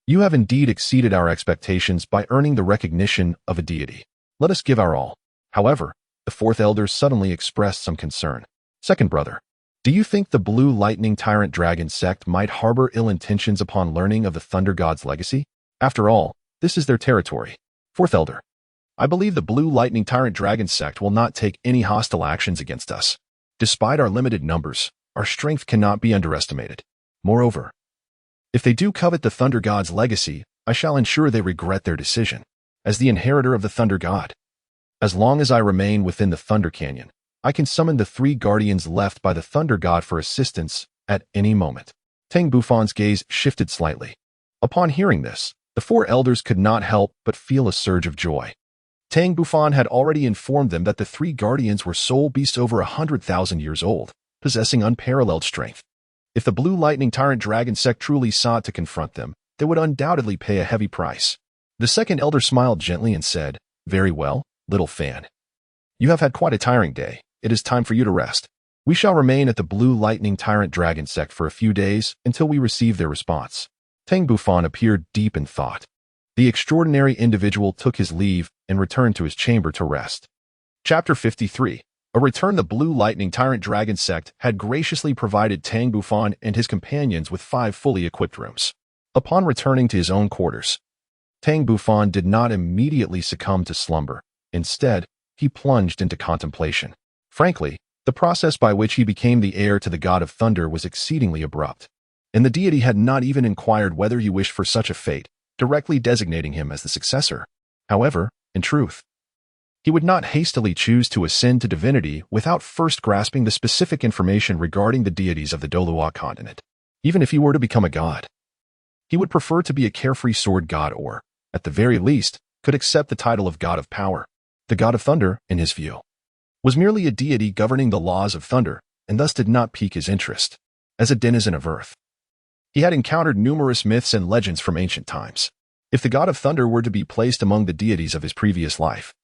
you have indeed exceeded our expectations by earning the recognition of a deity. Let us give our all." However, the fourth elder suddenly expressed some concern. "Second brother, do you think the Blue Lightning Tyrant Dragon Sect might harbor ill intentions upon learning of the Thunder God's legacy? After all, this is their territory." Fourth elder, "I believe the Blue Lightning Tyrant Dragon Sect will not take any hostile actions against us. Despite our limited numbers, our strength cannot be underestimated. Moreover, if they do covet the Thunder God's legacy, I shall ensure they regret their decision. As the inheritor of the Thunder God, As long as I remain within the Thunder Canyon, I can summon the 3 guardians left by the Thunder God for assistance at any moment. Tang Bufan's gaze shifted slightly. Upon hearing this, the 4 elders could not help but feel a surge of joy. Tang Bufan had already informed them that the 3 guardians were soul beasts over 100,000 years old, possessing unparalleled strength. If the Blue Lightning Tyrant Dragon Sect truly sought to confront them, they would undoubtedly pay a heavy price. The second elder smiled gently and said, "Very well, little fan. You have had quite a tiring day. It is time for you to rest. We shall remain at the Blue Lightning Tyrant Dragon Sect for a few days until we receive their response." Tang Bufan appeared deep in thought. The extraordinary individual took his leave and returned to his chamber to rest. Chapter 53. A return. The Blue Lightning Tyrant Dragon Sect had graciously provided Tang Bufan and his companions with 5 fully equipped rooms. Upon returning to his own quarters, Tang Bufan did not immediately succumb to slumber. Instead, he plunged into contemplation. Frankly, the process by which he became the heir to the God of Thunder was exceedingly abrupt, and the deity had not even inquired whether he wished for such a fate, directly designating him as the successor. However, in truth, he would not hastily choose to ascend to divinity without first grasping the specific information regarding the deities of the Douluo Continent. Even if he were to become a god, he would prefer to be a carefree sword god or, at the very least, could accept the title of God of Power. The God of Thunder, in his view, was merely a deity governing the laws of thunder, and thus did not pique his interest. As a denizen of Earth, he had encountered numerous myths and legends from ancient times. If the God of Thunder were to be placed among the deities of his previous life,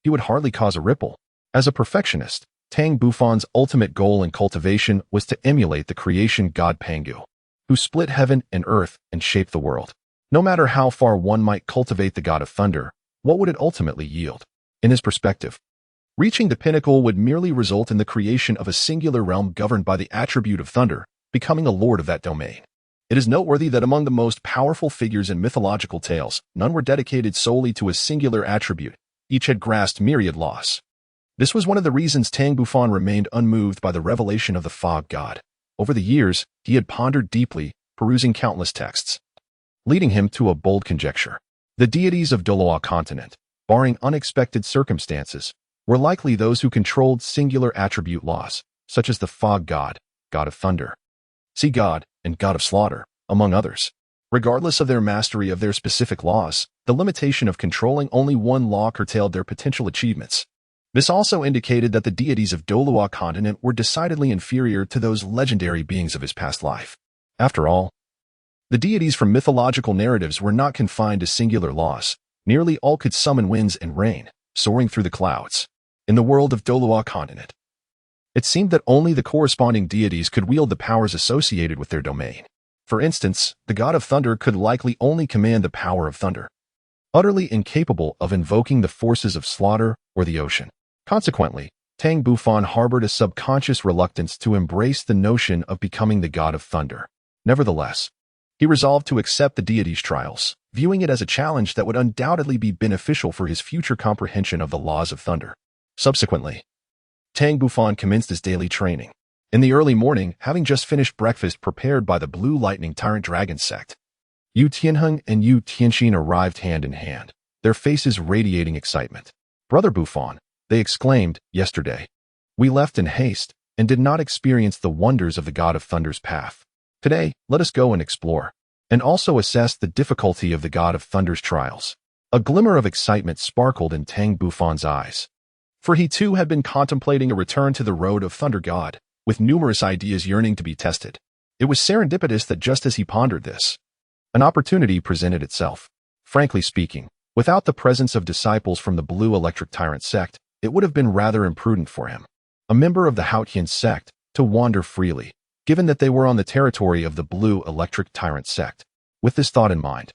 he would hardly cause a ripple. As a perfectionist, Tang Bufan's ultimate goal in cultivation was to emulate the creation god Pangu, who split heaven and earth and shaped the world. No matter how far one might cultivate the God of Thunder, what would it ultimately yield? In his perspective, reaching the pinnacle would merely result in the creation of a singular realm governed by the attribute of thunder, becoming a lord of that domain. It is noteworthy that among the most powerful figures in mythological tales, none were dedicated solely to a singular attribute. Each had grasped myriad laws. This was one of the reasons Tang Bufan remained unmoved by the revelation of the fog god. Over the years, he had pondered deeply, perusing countless texts, leading him to a bold conjecture. The deities of Douluo Continent, barring unexpected circumstances, were likely those who controlled singular attribute laws, such as the fog god, god of thunder, sea god, and god of slaughter, among others. Regardless of their mastery of their specific laws, the limitation of controlling only one law curtailed their potential achievements. This also indicated that the deities of Douluo Continent were decidedly inferior to those legendary beings of his past life. After all, the deities from mythological narratives were not confined to singular laws. Nearly all could summon winds and rain, soaring through the clouds. In the world of Douluo Continent, it seemed that only the corresponding deities could wield the powers associated with their domain. For instance, the god of thunder could likely only command the power of thunder, utterly incapable of invoking the forces of slaughter or the ocean. Consequently, Tang Bufan harbored a subconscious reluctance to embrace the notion of becoming the god of thunder. Nevertheless, he resolved to accept the deity's trials, viewing it as a challenge that would undoubtedly be beneficial for his future comprehension of the laws of thunder. Subsequently, Tang Bufan commenced his daily training. In the early morning, having just finished breakfast prepared by the Blue Lightning Tyrant Dragon Sect, Yu Tianheng and Yu Tianxin arrived hand in hand, their faces radiating excitement. "Brother Bufan," they exclaimed, "yesterday, we left in haste and did not experience the wonders of the God of Thunder's path. Today, let us go and explore, and also assess the difficulty of the God of Thunder's trials." A glimmer of excitement sparkled in Tang Bufan's eyes, for he too had been contemplating a return to the road of Thunder God, with numerous ideas yearning to be tested. It was serendipitous that just as he pondered this, an opportunity presented itself. Frankly speaking, without the presence of disciples from the Blue Electric Tyrant Sect, it would have been rather imprudent for him, a member of the Haotian Sect, to wander freely, given that they were on the territory of the Blue Electric Tyrant Sect. With this thought in mind,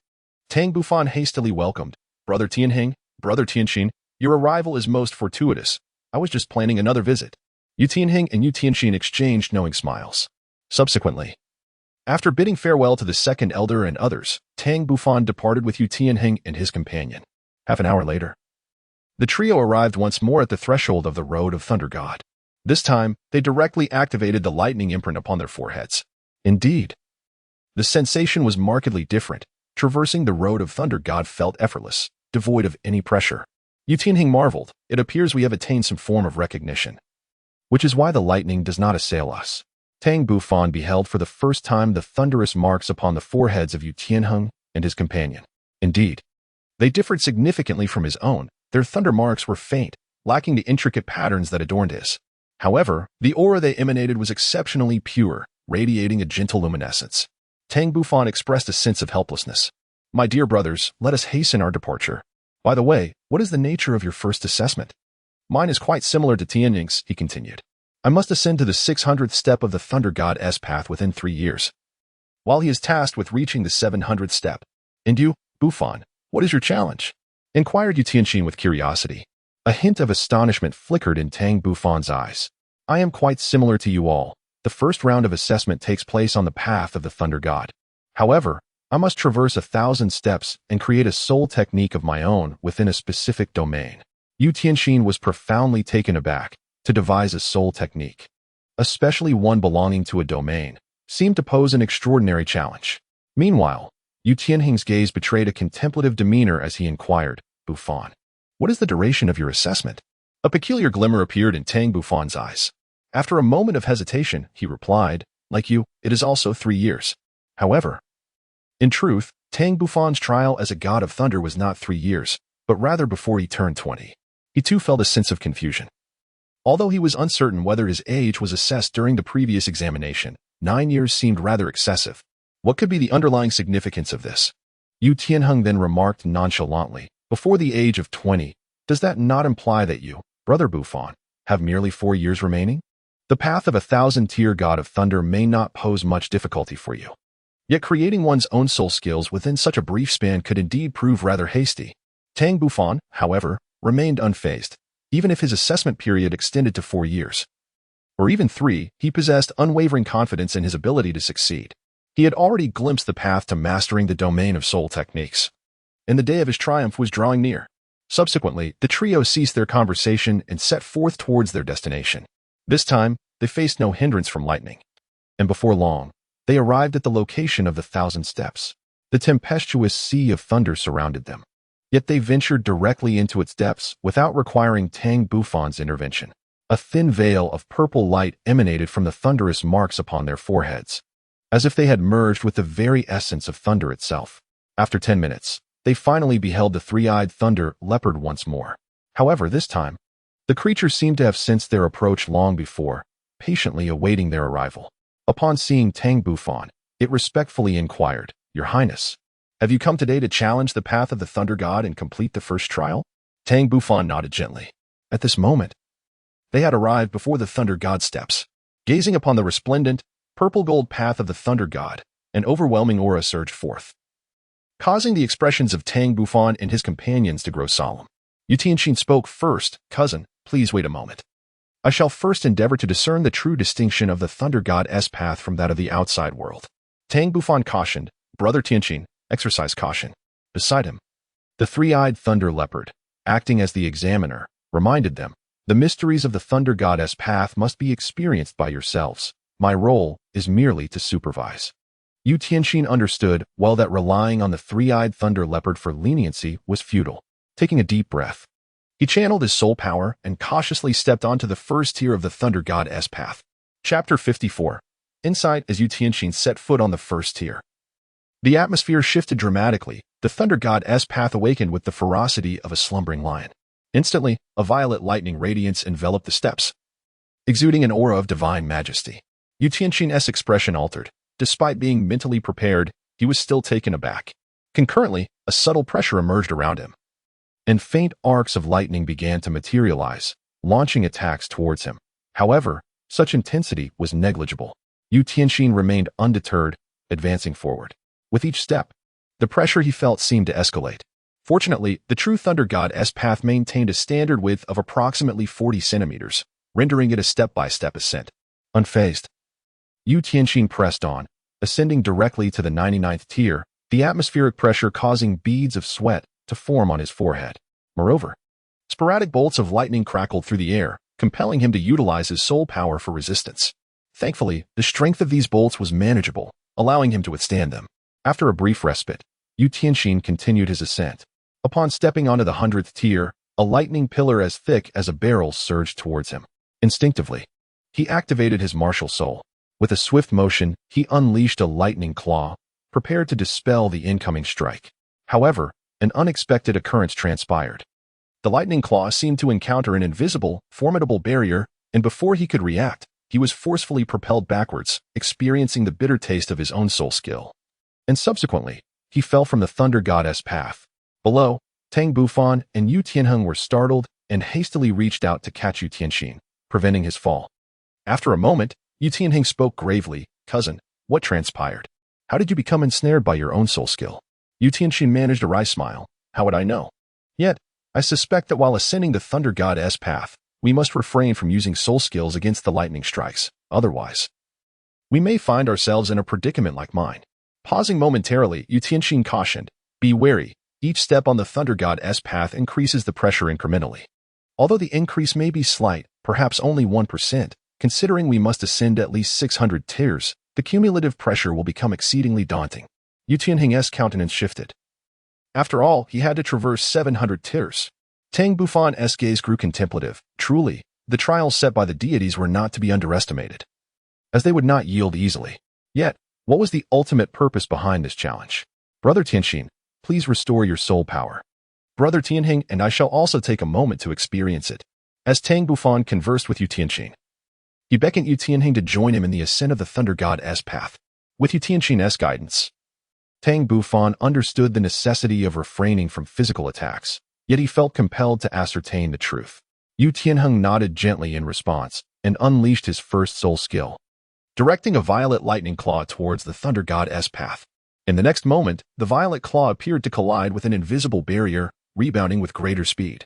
Tang Bufan hastily welcomed, "Brother Tianheng, Brother Tianxin, your arrival is most fortuitous. I was just planning another visit." Yu Tianheng and Yu Tianxin exchanged knowing smiles. Subsequently, after bidding farewell to the second elder and others, Tang Bufan departed with Yu Tianheng and his companion. Half an hour later, the trio arrived once more at the threshold of the Road of Thunder God. This time, they directly activated the lightning imprint upon their foreheads. Indeed, the sensation was markedly different. Traversing the Road of Thunder God felt effortless, devoid of any pressure. Yu Tianhing marveled. It appears we have attained some form of recognition, which is why the lightning does not assail us. Tang Bufan beheld for the first time the thunderous marks upon the foreheads of Yu Tianheng and his companion. Indeed, they differed significantly from his own. Their thunder marks were faint, lacking the intricate patterns that adorned his. However, the aura they emanated was exceptionally pure, radiating a gentle luminescence. Tang Bufan expressed a sense of helplessness. My dear brothers, let us hasten our departure. By the way, what is the nature of your first assessment? Mine is quite similar to Tianjing's, he continued. I must ascend to the 600th step of the Thunder God's path within 3 years, while he is tasked with reaching the 700th step. And you, Bufan, what is your challenge? Inquired Yu Tianxin with curiosity. A hint of astonishment flickered in Tang Bufan's eyes. I am quite similar to you all. The first round of assessment takes place on the path of the Thunder God. However, I must traverse 1,000 steps and create a soul technique of my own within a specific domain. Yu Tianxin was profoundly taken aback. To devise a soul technique, especially one belonging to a domain, seemed to pose an extraordinary challenge. Meanwhile, Yu Tianheng's gaze betrayed a contemplative demeanor as he inquired, Bufan, what is the duration of your assessment? A peculiar glimmer appeared in Tang Bufan's eyes. After a moment of hesitation, he replied, like you, it is also 3 years. However, in truth, Tang Bufan's trial as a god of thunder was not 3 years, but rather before he turned 20. He too felt a sense of confusion. Although he was uncertain whether his age was assessed during the previous examination, 9 years seemed rather excessive. What could be the underlying significance of this? Yu Tianheng then remarked nonchalantly, before the age of 20, does that not imply that you, Brother Bufan, have merely 4 years remaining? The path of 1,000-tier god of thunder may not pose much difficulty for you. Yet creating one's own soul skills within such a brief span could indeed prove rather hasty. Tang Bufan, however, remained unfazed. Even if his assessment period extended to 4 years, or even 3, he possessed unwavering confidence in his ability to succeed. He had already glimpsed the path to mastering the domain of soul techniques, and the day of his triumph was drawing near. Subsequently, the trio ceased their conversation and set forth towards their destination. This time, they faced no hindrance from lightning, and before long, they arrived at the location of the 1,000 steps. The tempestuous sea of thunder surrounded them. Yet they ventured directly into its depths without requiring Tang Bufan's intervention. A thin veil of purple light emanated from the thunderous marks upon their foreheads, as if they had merged with the very essence of thunder itself. After 10 minutes, they finally beheld the three-eyed thunder leopard once more. However, this time, the creature seemed to have sensed their approach long before, patiently awaiting their arrival. Upon seeing Tang Bufan, it respectfully inquired, Your Highness, have you come today to challenge the path of the Thunder God and complete the first trial? Tang Bufan nodded gently. At this moment, they had arrived before the Thunder God's steps. Gazing upon the resplendent, purple-gold path of the Thunder God, an overwhelming aura surged forth, causing the expressions of Tang Bufan and his companions to grow solemn. Yu Tianxin spoke first, Cousin, please wait a moment. I shall first endeavor to discern the true distinction of the Thunder God's path from that of the outside world. Tang Bufan cautioned, Brother Tianxin, exercise caution. Beside him, the three-eyed thunder leopard, acting as the examiner, reminded them, the mysteries of the Thunder God's path must be experienced by yourselves. My role is merely to supervise. Yu Tianxin understood well that relying on the three-eyed thunder leopard for leniency was futile. Taking a deep breath, he channeled his soul power and cautiously stepped onto the first tier of the Thunder God's path. Chapter 54. Insight. As Yu Tianxin set foot on the first tier, the atmosphere shifted dramatically. The Thunder God's path awakened with the ferocity of a slumbering lion. Instantly, a violet lightning radiance enveloped the steps, exuding an aura of divine majesty. Yu Tianxin's expression altered. Despite being mentally prepared, he was still taken aback. Concurrently, a subtle pressure emerged around him, and faint arcs of lightning began to materialize, launching attacks towards him. However, such intensity was negligible. Yu Tianxin remained undeterred, advancing forward. With each step, the pressure he felt seemed to escalate. Fortunately, the true Thunder God's path maintained a standard width of approximately 40 centimeters, rendering it a step-by-step ascent. Unfazed, Yu Tianxin pressed on, ascending directly to the 99th tier, the atmospheric pressure causing beads of sweat to form on his forehead. Moreover, sporadic bolts of lightning crackled through the air, compelling him to utilize his soul power for resistance. Thankfully, the strength of these bolts was manageable, allowing him to withstand them. After a brief respite, Yu Tianxin continued his ascent. Upon stepping onto the 100th tier, A lightning pillar as thick as a barrel surged towards him. Instinctively, he activated his martial soul. With a swift motion, he unleashed a lightning claw, prepared to dispel the incoming strike. However, an unexpected occurrence transpired. The lightning claw seemed to encounter an invisible, formidable barrier, and before he could react, he was forcefully propelled backwards, experiencing the bitter taste of his own soul skill. And subsequently, he fell from the Thunder Goddess path. Below, Tang Bufan and Yu Tianheng were startled and hastily reached out to catch Yu Tianxin, preventing his fall. After a moment, Yu Tianheng spoke gravely, "Cousin, what transpired? How did you become ensnared by your own soul skill?" Yu Tianxin managed a wry smile. "How would I know? Yet, I suspect that while ascending the Thunder Goddess path, we must refrain from using soul skills against the lightning strikes. Otherwise, we may find ourselves in a predicament like mine." Pausing momentarily, Yu Tianxin cautioned, "Be wary. Each step on the Thunder Goddess path increases the pressure incrementally. Although the increase may be slight, perhaps only 1%, considering we must ascend at least 600 tiers, the cumulative pressure will become exceedingly daunting." Yu Tianheng's countenance shifted. After all, he had to traverse 700 tiers. Tang Bufan's gaze grew contemplative. Truly, the trials set by the deities were not to be underestimated, as they would not yield easily. Yet, what was the ultimate purpose behind this challenge? "Brother Tianxin, please restore your soul power. Brother Tianheng and I shall also take a moment to experience it." As Tang Bufan conversed with Yu Tianxin, he beckoned Yu Tianheng to join him in the ascent of the Thunder Goddess path. With Yu Tianxin's guidance, Tang Bufan understood the necessity of refraining from physical attacks, yet he felt compelled to ascertain the truth. Yu Tianheng nodded gently in response and unleashed his first soul skill, directing a violet lightning claw towards the Thunder Goddess path. In the next moment, the violet claw appeared to collide with an invisible barrier, rebounding with greater speed,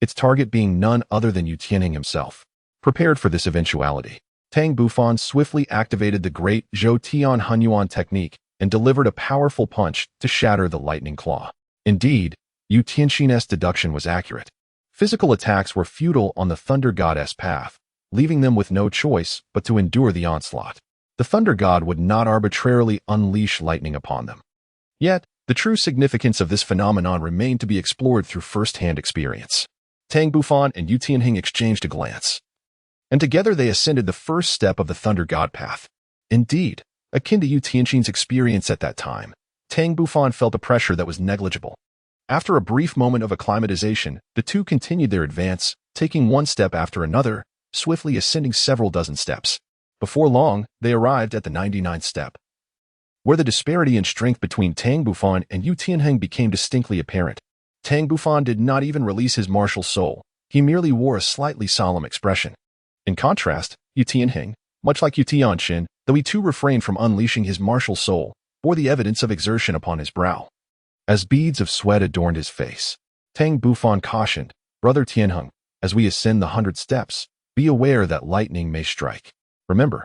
its target being none other than Yu Tianheng himself. Prepared for this eventuality, Tang Bufan swiftly activated the great Zhou Tian Hunyuan technique and delivered a powerful punch to shatter the lightning claw. Indeed, Yu Tianxin's deduction was accurate. Physical attacks were futile on the Thunder Goddess path, leaving them with no choice but to endure the onslaught. The Thunder God would not arbitrarily unleash lightning upon them. Yet, the true significance of this phenomenon remained to be explored through first-hand experience. Tang Bufan and Yu Tianheng exchanged a glance, and together they ascended the first step of the Thunder God path. Indeed, akin to Yu Tianxin's experience at that time, Tang Bufan felt a pressure that was negligible. After a brief moment of acclimatization, the two continued their advance, taking one step after another, swiftly ascending several dozen steps. Before long, they arrived at the 99th step, where the disparity in strength between Tang Bufan and Yu Tianheng became distinctly apparent. Tang Bufan did not even release his martial soul. He merely wore a slightly solemn expression. In contrast, Yu Tianheng, much like Yu Tianxin, though he too refrained from unleashing his martial soul, bore the evidence of exertion upon his brow, as beads of sweat adorned his face. Tang Bufan cautioned, "Brother Tianheng, as we ascend the 100 steps, be aware that lightning may strike. Remember,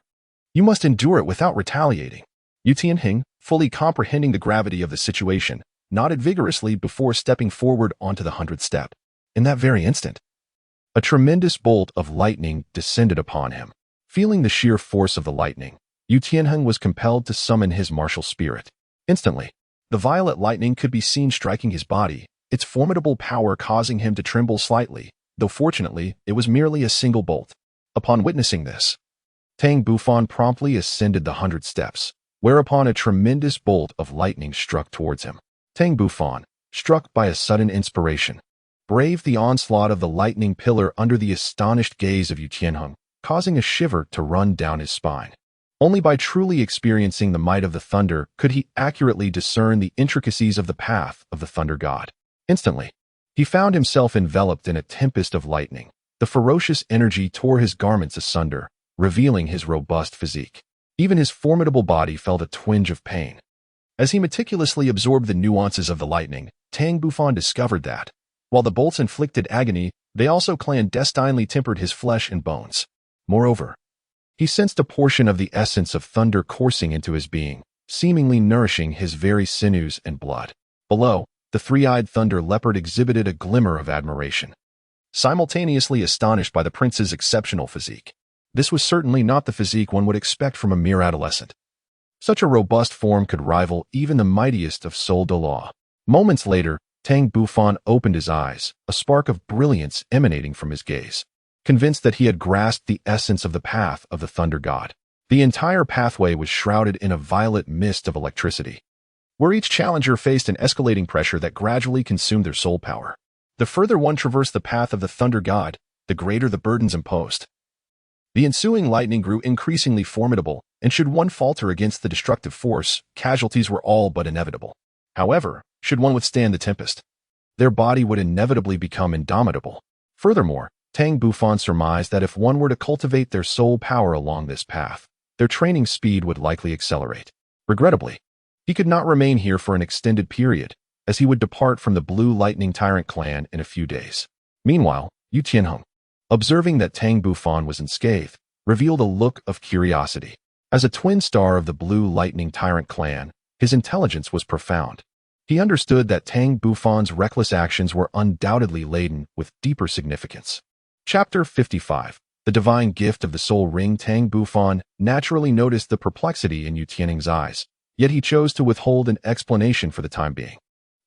you must endure it without retaliating." Yu Tianheng, fully comprehending the gravity of the situation, nodded vigorously before stepping forward onto the 100th step. In that very instant, a tremendous bolt of lightning descended upon him. Feeling the sheer force of the lightning, Yu Tianheng was compelled to summon his martial spirit. Instantly, the violet lightning could be seen striking his body, its formidable power causing him to tremble slightly, though fortunately, it was merely a single bolt. Upon witnessing this, Tang Bufan promptly ascended the 100 steps, whereupon a tremendous bolt of lightning struck towards him. Tang Bufan, struck by a sudden inspiration, braved the onslaught of the lightning pillar under the astonished gaze of Yu Tianheng, causing a shiver to run down his spine. Only by truly experiencing the might of the thunder could he accurately discern the intricacies of the path of the Thunder God. Instantly, he found himself enveloped in a tempest of lightning. The ferocious energy tore his garments asunder, revealing his robust physique. Even his formidable body felt a twinge of pain. As he meticulously absorbed the nuances of the lightning, Tang Bufan discovered that, while the bolts inflicted agony, they also clandestinely tempered his flesh and bones. Moreover, he sensed a portion of the essence of thunder coursing into his being, seemingly nourishing his very sinews and blood. Below, the three-eyed thunder leopard exhibited a glimmer of admiration, simultaneously astonished by the prince's exceptional physique. This was certainly not the physique one would expect from a mere adolescent. Such a robust form could rival even the mightiest of Douluo. Moments later, Tang Bufan opened his eyes, a spark of brilliance emanating from his gaze. Convinced that he had grasped the essence of the path of the Thunder God. The entire pathway was shrouded in a violet mist of electricity, where each challenger faced an escalating pressure that gradually consumed their soul power. The further one traversed the path of the Thunder God, the greater the burdens imposed. The ensuing lightning grew increasingly formidable, and should one falter against the destructive force, casualties were all but inevitable. However, should one withstand the tempest, their body would inevitably become indomitable. Furthermore, Tang Bufan surmised that if one were to cultivate their soul power along this path, their training speed would likely accelerate. Regrettably, he could not remain here for an extended period, as he would depart from the Blue Lightning Tyrant clan in a few days. Meanwhile, Yu Tianheng, observing that Tang Bufan was unscathed, revealed a look of curiosity. As a twin star of the Blue Lightning Tyrant clan, his intelligence was profound. He understood that Tang Bufan's reckless actions were undoubtedly laden with deeper significance. Chapter 55. The Divine Gift of the Soul Ring. Tang Bufan naturally noticed the perplexity in Yu Tianheng's eyes, yet he chose to withhold an explanation for the time being.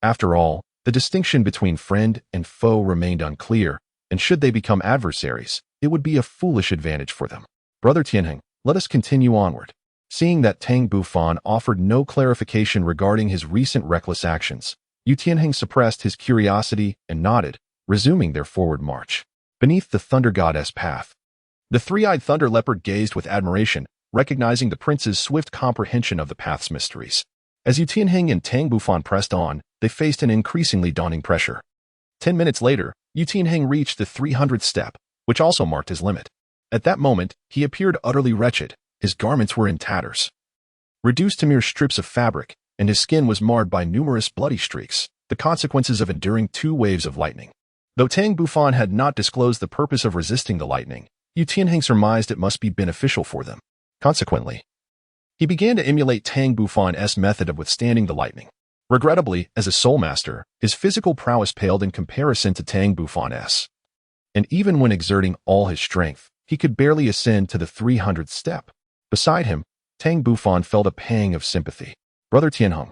After all, the distinction between friend and foe remained unclear, and should they become adversaries, it would be a foolish advantage for them. Brother Tianheng, let us continue onward. Seeing that Tang Bufan offered no clarification regarding his recent reckless actions, Yu Tianheng suppressed his curiosity and nodded, resuming their forward march. Beneath the Thunder Goddess path, the three-eyed thunder leopard gazed with admiration, recognizing the prince's swift comprehension of the path's mysteries. As Yu Tianheng and Tang Bufan pressed on, they faced an increasingly daunting pressure. 10 minutes later, Yu Tianheng reached the 300th step, which also marked his limit. At that moment, he appeared utterly wretched. His garments were in tatters, reduced to mere strips of fabric, and his skin was marred by numerous bloody streaks, the consequences of enduring 2 waves of lightning. Though Tang Bufan had not disclosed the purpose of resisting the lightning, Yu Tianheng surmised it must be beneficial for them. Consequently, he began to emulate Tang Bufan's method of withstanding the lightning. Regrettably, as a Soulmaster, his physical prowess paled in comparison to Tang Bufan's. And even when exerting all his strength, he could barely ascend to the 300th step. Beside him, Tang Bufan felt a pang of sympathy. Brother Tianheng,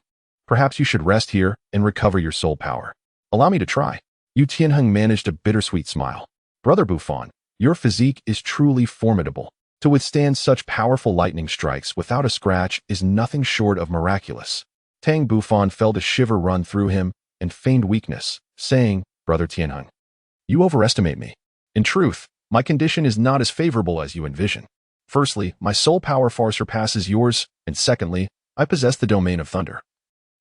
perhaps you should rest here and recover your soul power. Allow me to try. Yu Tianheng managed a bittersweet smile. Brother Bufan, your physique is truly formidable. To withstand such powerful lightning strikes without a scratch is nothing short of miraculous. Tang Bufan felt a shiver run through him and feigned weakness, saying, Brother Tianheng, you overestimate me. In truth, my condition is not as favorable as you envision. Firstly, my soul power far surpasses yours, and secondly, I possess the domain of thunder,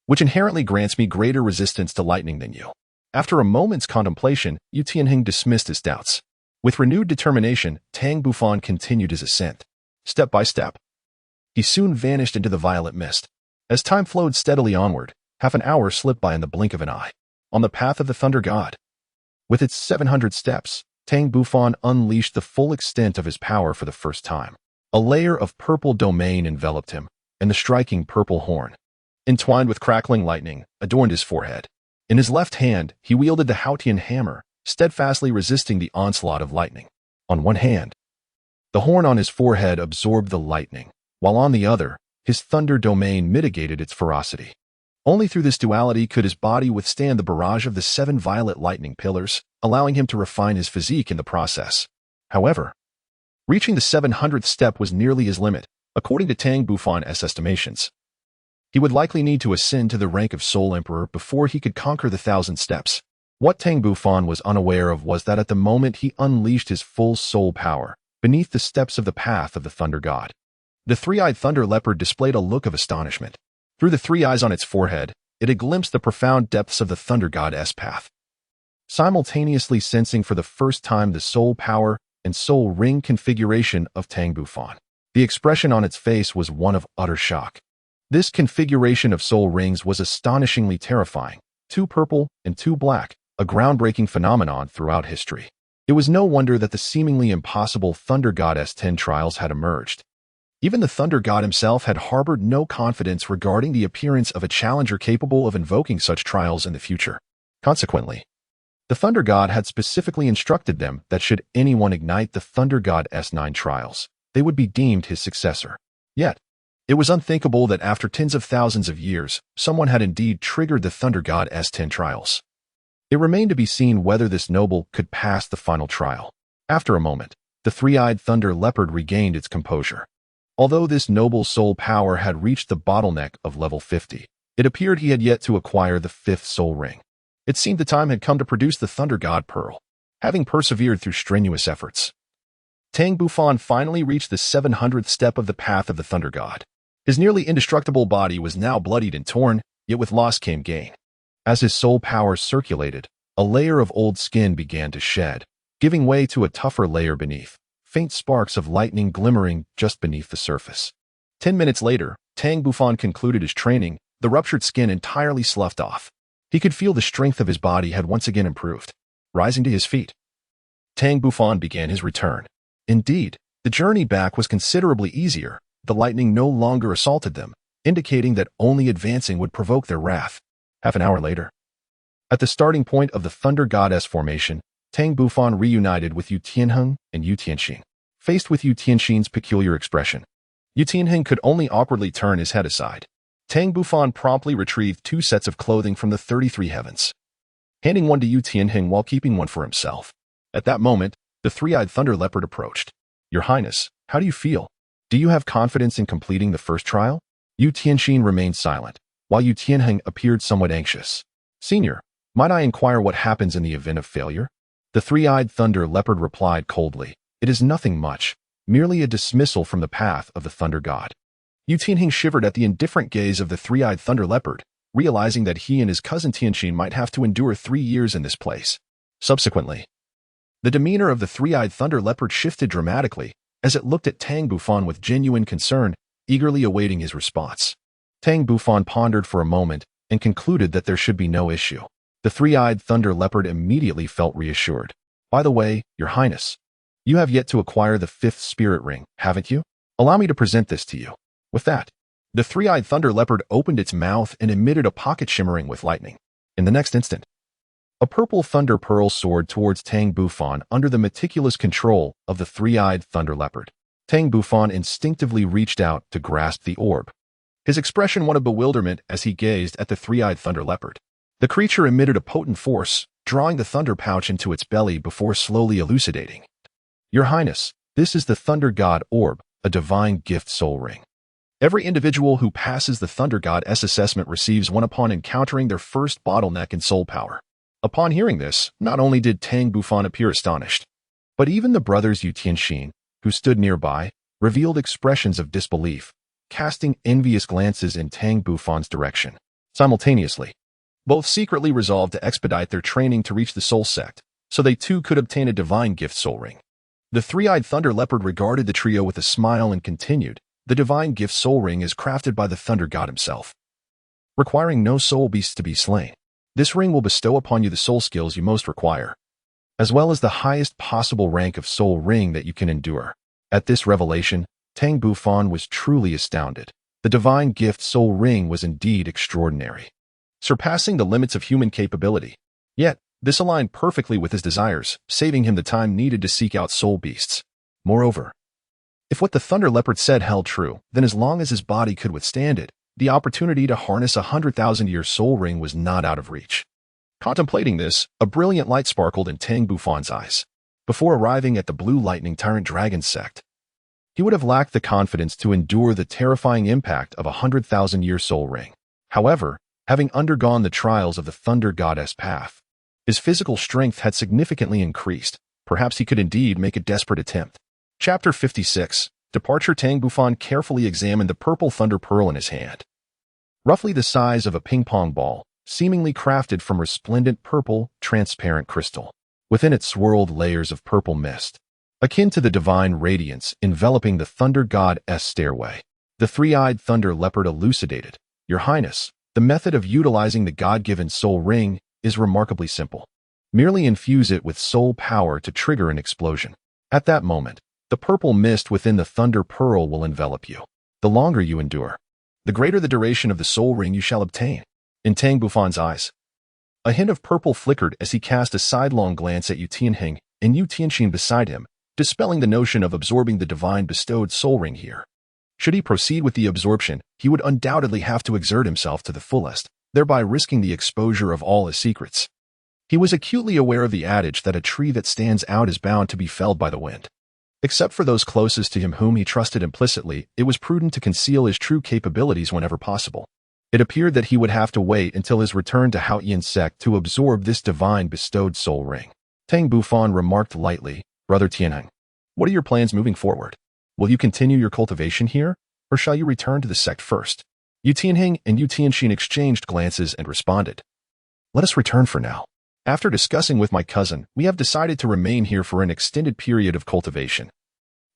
which inherently grants me greater resistance to lightning than you. After a moment's contemplation, Yu Tianheng dismissed his doubts. With renewed determination, Tang Bufan continued his ascent. Step by step, he soon vanished into the violet mist. As time flowed steadily onward, half an hour slipped by in the blink of an eye. On the path of the Thunder God, with its 700 steps, Tang Bufan unleashed the full extent of his power for the first time. A layer of purple domain enveloped him, and the striking purple horn, entwined with crackling lightning, adorned his forehead. In his left hand, he wielded the Haotian hammer, steadfastly resisting the onslaught of lightning. On one hand, the horn on his forehead absorbed the lightning, while on the other, his thunder domain mitigated its ferocity. Only through this duality could his body withstand the barrage of the 7 violet lightning pillars, allowing him to refine his physique in the process. However, reaching the 700th step was nearly his limit, according to Tang Bufan's estimations. He would likely need to ascend to the rank of Soul Emperor before he could conquer the 1,000 steps. What Tang Bufan was unaware of was that at the moment he unleashed his full soul power, beneath the steps of the path of the Thunder God, the three-eyed thunder leopard displayed a look of astonishment. Through the 3 eyes on its forehead, it had glimpsed the profound depths of the Thunder God's path, simultaneously sensing for the first time the soul power and soul ring configuration of Tang Bufan. The expression on its face was one of utter shock. This configuration of soul rings was astonishingly terrifying, 2 purple and 2 black, a groundbreaking phenomenon throughout history. It was no wonder that the seemingly impossible Thunder God's 10 trials had emerged. Even the Thunder God himself had harbored no confidence regarding the appearance of a challenger capable of invoking such trials in the future. Consequently, the Thunder God had specifically instructed them that should anyone ignite the Thunder God's 9 trials, they would be deemed his successor. Yet, it was unthinkable that after tens of thousands of years, someone had indeed triggered the Thunder God's 10 trials. It remained to be seen whether this noble could pass the final trial. After a moment, the three-eyed thunder leopard regained its composure. Although this noble's soul power had reached the bottleneck of level 50, it appeared he had yet to acquire the 5th soul ring. It seemed the time had come to produce the Thunder God Pearl, having persevered through strenuous efforts. Tang Bufan finally reached the 700th step of the path of the Thunder God. His nearly indestructible body was now bloodied and torn, yet with loss came gain. As his soul power circulated, a layer of old skin began to shed, giving way to a tougher layer beneath, faint sparks of lightning glimmering just beneath the surface. 10 minutes later, Tang Bufan concluded his training, the ruptured skin entirely sloughed off. He could feel the strength of his body had once again improved. Rising to his feet, Tang Bufan began his return. Indeed, the journey back was considerably easier. The lightning no longer assaulted them, indicating that only advancing would provoke their wrath. Half an hour later, at the starting point of the Thunder Goddess formation, Tang Bufan reunited with Yu Tianheng and Yu Tianxin. Faced with Yu Tianxin's peculiar expression, Yu Tianheng could only awkwardly turn his head aside. Tang Bufan promptly retrieved 2 sets of clothing from the 33 heavens, handing one to Yu Tianheng while keeping one for himself. At that moment, the three-eyed thunder leopard approached. "Your Highness, how do you feel? Do you have confidence in completing the first trial?" Yu Tianxin remained silent, while Yu Tianheng appeared somewhat anxious. "Senior, might I inquire what happens in the event of failure?" The three-eyed thunder leopard replied coldly, "It is nothing much, merely a dismissal from the path of the Thunder God." Yu Tianheng shivered at the indifferent gaze of the three-eyed thunder leopard, realizing that he and his cousin Tianxin might have to endure 3 years in this place. Subsequently, the demeanor of the three-eyed thunder leopard shifted dramatically as it looked at Tang Bufan with genuine concern, eagerly awaiting his response. Tang Bufan pondered for a moment and concluded that there should be no issue. The three-eyed thunder leopard immediately felt reassured. "By the way, Your Highness, you have yet to acquire the 5th spirit ring, haven't you? Allow me to present this to you." With that, the three-eyed thunder leopard opened its mouth and emitted a pocket shimmering with lightning. In the next instant, a purple thunder pearl soared towards Tang Bufan under the meticulous control of the three-eyed thunder leopard. Tang Bufan instinctively reached out to grasp the orb, his expression one of bewilderment as he gazed at the three-eyed thunder leopard. The creature emitted a potent force, drawing the thunder pouch into its belly before slowly elucidating. "Your Highness, this is the Thunder God Orb, a divine gift soul ring. Every individual who passes the Thunder Goddess assessment receives one upon encountering their first bottleneck in soul power." Upon hearing this, not only did Tang Bufan appear astonished, but even the brothers Yu Tianxin, who stood nearby, revealed expressions of disbelief, casting envious glances in Tang Bufan's direction. Simultaneously, both secretly resolved to expedite their training to reach the Soul Sect, so they too could obtain a divine gift soul ring. The three-eyed thunder leopard regarded the trio with a smile and continued, "The divine gift soul ring is crafted by the Thunder God himself, requiring no soul beasts to be slain. This ring will bestow upon you the soul skills you most require, as well as the highest possible rank of soul ring that you can endure." At this revelation, Tang Bufan was truly astounded. The divine gift soul ring was indeed extraordinary, surpassing the limits of human capability. Yet, this aligned perfectly with his desires, saving him the time needed to seek out soul beasts. Moreover, if what the thunder leopard said held true, then as long as his body could withstand it, the opportunity to harness a 100,000-year soul ring was not out of reach. Contemplating this, a brilliant light sparkled in Tang Bufan's eyes. Before arriving at the Blue Lightning Tyrant Dragon Sect, he would have lacked the confidence to endure the terrifying impact of a 100,000-year soul ring. However, having undergone the trials of the Thunder Goddess path, his physical strength had significantly increased. Perhaps he could indeed make a desperate attempt. Chapter 56. Departure. Tang Bufan carefully examined the purple thunder pearl in his hand. Roughly the size of a ping-pong ball, seemingly crafted from resplendent purple, transparent crystal. Within it swirled layers of purple mist, akin to the divine radiance enveloping the Thunder God's stairway. The three-eyed thunder leopard elucidated, "Your Highness, the method of utilizing the God-given soul ring is remarkably simple. Merely infuse it with soul power to trigger an explosion. At that moment, the purple mist within the thunder pearl will envelop you. The longer you endure, the greater the duration of the soul ring you shall obtain." In Tang Bufan's eyes, a hint of purple flickered as he cast a sidelong glance at Yu Tianheng and Yu Tianxin beside him, dispelling the notion of absorbing the divine bestowed soul ring here. Should he proceed with the absorption, he would undoubtedly have to exert himself to the fullest, thereby risking the exposure of all his secrets. He was acutely aware of the adage that a tree that stands out is bound to be felled by the wind. Except for those closest to him whom he trusted implicitly, it was prudent to conceal his true capabilities whenever possible. It appeared that he would have to wait until his return to Haotian Sect to absorb this divine bestowed soul ring. Tang Bufan remarked lightly, "Brother Tianheng, what are your plans moving forward? Will you continue your cultivation here, or shall you return to the sect first?" Yu Tianheng and Yu Tianxin exchanged glances and responded, "Let us return for now. After discussing with my cousin, we have decided to remain here for an extended period of cultivation.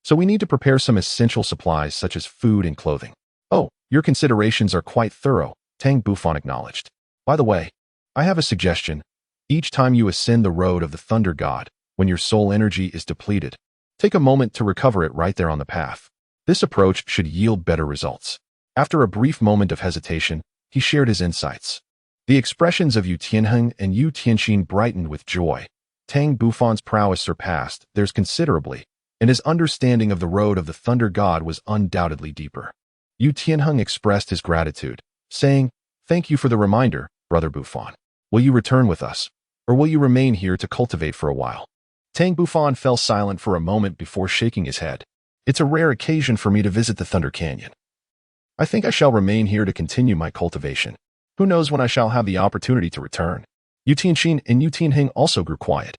So we need to prepare some essential supplies such as food and clothing." "Oh, your considerations are quite thorough," Tang Bufan acknowledged. "By the way, I have a suggestion. Each time you ascend the road of the Thunder God, when your soul energy is depleted, take a moment to recover it right there on the path. This approach should yield better results." After a brief moment of hesitation, he shared his insights. The expressions of Yu Tianheng and Yu Tianxin brightened with joy. Tang Bufan's prowess surpassed theirs considerably, and his understanding of the road of the Thunder God was undoubtedly deeper. Yu Tianheng expressed his gratitude, saying, "Thank you for the reminder, Brother Bufan. Will you return with us, or will you remain here to cultivate for a while?" Tang Bufan fell silent for a moment before shaking his head. "It's a rare occasion for me to visit the Thunder Canyon. I think I shall remain here to continue my cultivation. Who knows when I shall have the opportunity to return?" Yu Tianxin and Yu Tianheng also grew quiet,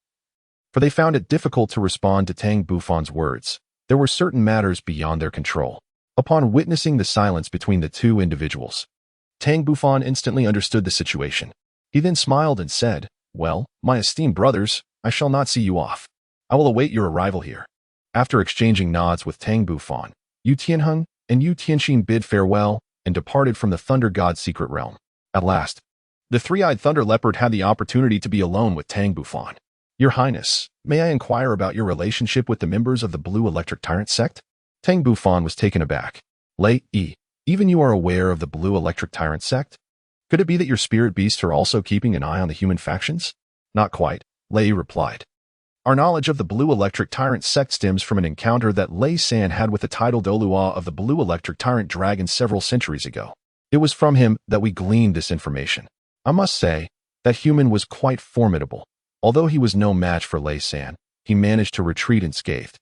for they found it difficult to respond to Tang Bufan's words. There were certain matters beyond their control. Upon witnessing the silence between the two individuals, Tang Bufan instantly understood the situation. He then smiled and said, "Well, my esteemed brothers, I shall not see you off. I will await your arrival here." After exchanging nods with Tang Bufan, Yu Tianheng and Yu Tianxin bid farewell and departed from the Thunder God's secret realm. At last, the three-eyed Thunder Leopard had the opportunity to be alone with Tang Bufan. "Your Highness, may I inquire about your relationship with the members of the Blue Electric Tyrant Sect?" Tang Bufan was taken aback. Even you are aware of the Blue Electric Tyrant Sect? Could it be that your spirit beasts are also keeping an eye on the human factions?" "Not quite," Lei replied. "Our knowledge of the Blue Electric Tyrant Sect stems from an encounter that Lei San had with the title Douluo of the Blue Electric Tyrant Dragon several centuries ago. It was from him that we gleaned this information. I must say, that human was quite formidable. Although he was no match for Lei San, he managed to retreat unscathed,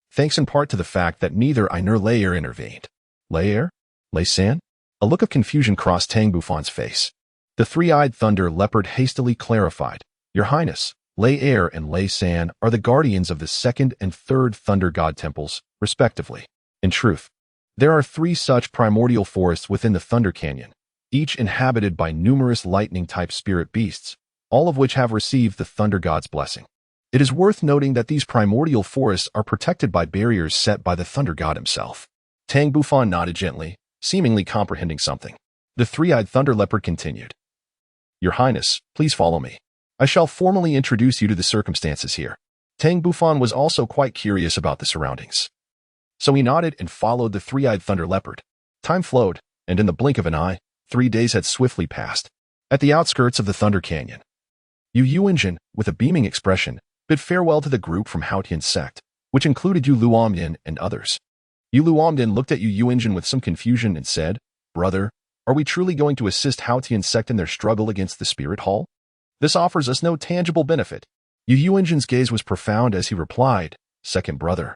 thanks in part to the fact that neither I nor Lei intervened." "Lei San?" A look of confusion crossed Tang Bufan's face. The three-eyed Thunder Leopard hastily clarified, "Your Highness, Lei and Lei San are the guardians of the second and third Thunder God temples, respectively. In truth, there are 3 such primordial forests within the Thunder Canyon, each inhabited by numerous lightning-type spirit beasts, all of which have received the Thunder God's blessing. It is worth noting that these primordial forests are protected by barriers set by the Thunder God himself." Tang Bufan nodded gently, seemingly comprehending something. The three-eyed Thunder Leopard continued, "Your Highness, please follow me. I shall formally introduce you to the circumstances here." Tang Bufan was also quite curious about the surroundings, so he nodded and followed the three-eyed Thunder Leopard. Time flowed, and in the blink of an eye, 3 days had swiftly passed. At the outskirts of the Thunder Canyon, Yu Yuanjin, with a beaming expression, bid farewell to the group from Haotian Sect, which included Yu Luomdin and others. Yu Luomdin looked at Yu Yuanjin with some confusion and said, "Brother, are we truly going to assist Haotian Sect in their struggle against the Spirit Hall? This offers us no tangible benefit." Yu Yuanjin's gaze was profound as he replied, "Second brother,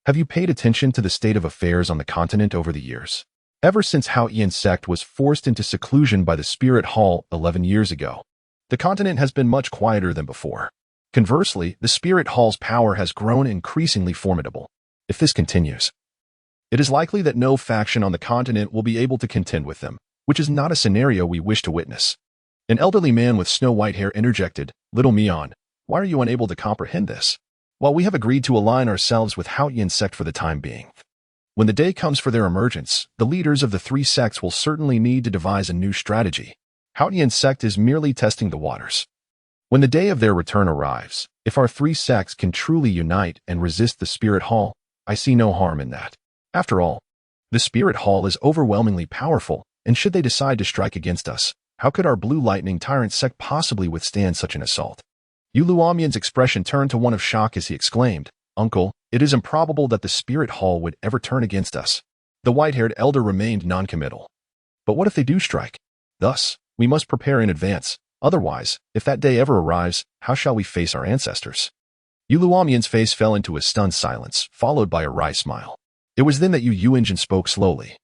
have you paid attention to the state of affairs on the continent over the years? Ever since Haotian Sect was forced into seclusion by the Spirit Hall 11 years ago, the continent has been much quieter than before. Conversely, the Spirit Hall's power has grown increasingly formidable. If this continues, it is likely that no faction on the continent will be able to contend with them, which is not a scenario we wish to witness." An elderly man with snow-white hair interjected, "Little Mian, why are you unable to comprehend this? While we have agreed to align ourselves with Haotian Sect for the time being, when the day comes for their emergence, the leaders of the 3 sects will certainly need to devise a new strategy. Haotian Sect is merely testing the waters. When the day of their return arrives, if our 3 sects can truly unite and resist the Spirit Hall, I see no harm in that. After all, the Spirit Hall is overwhelmingly powerful, and should they decide to strike against us, how could our Blue Lightning Tyrant Sect possibly withstand such an assault?" Yu Luomian's expression turned to one of shock as he exclaimed, "Uncle, it is improbable that the Spirit Hall would ever turn against us." The white-haired elder remained noncommittal. "But what if they do strike? Thus, we must prepare in advance, Otherwise, if that day ever arrives, how shall we face our ancestors? Yu Luomian's face fell into a stunned silence, followed by a wry smile. It was then that Yu Yuanjin spoke slowly.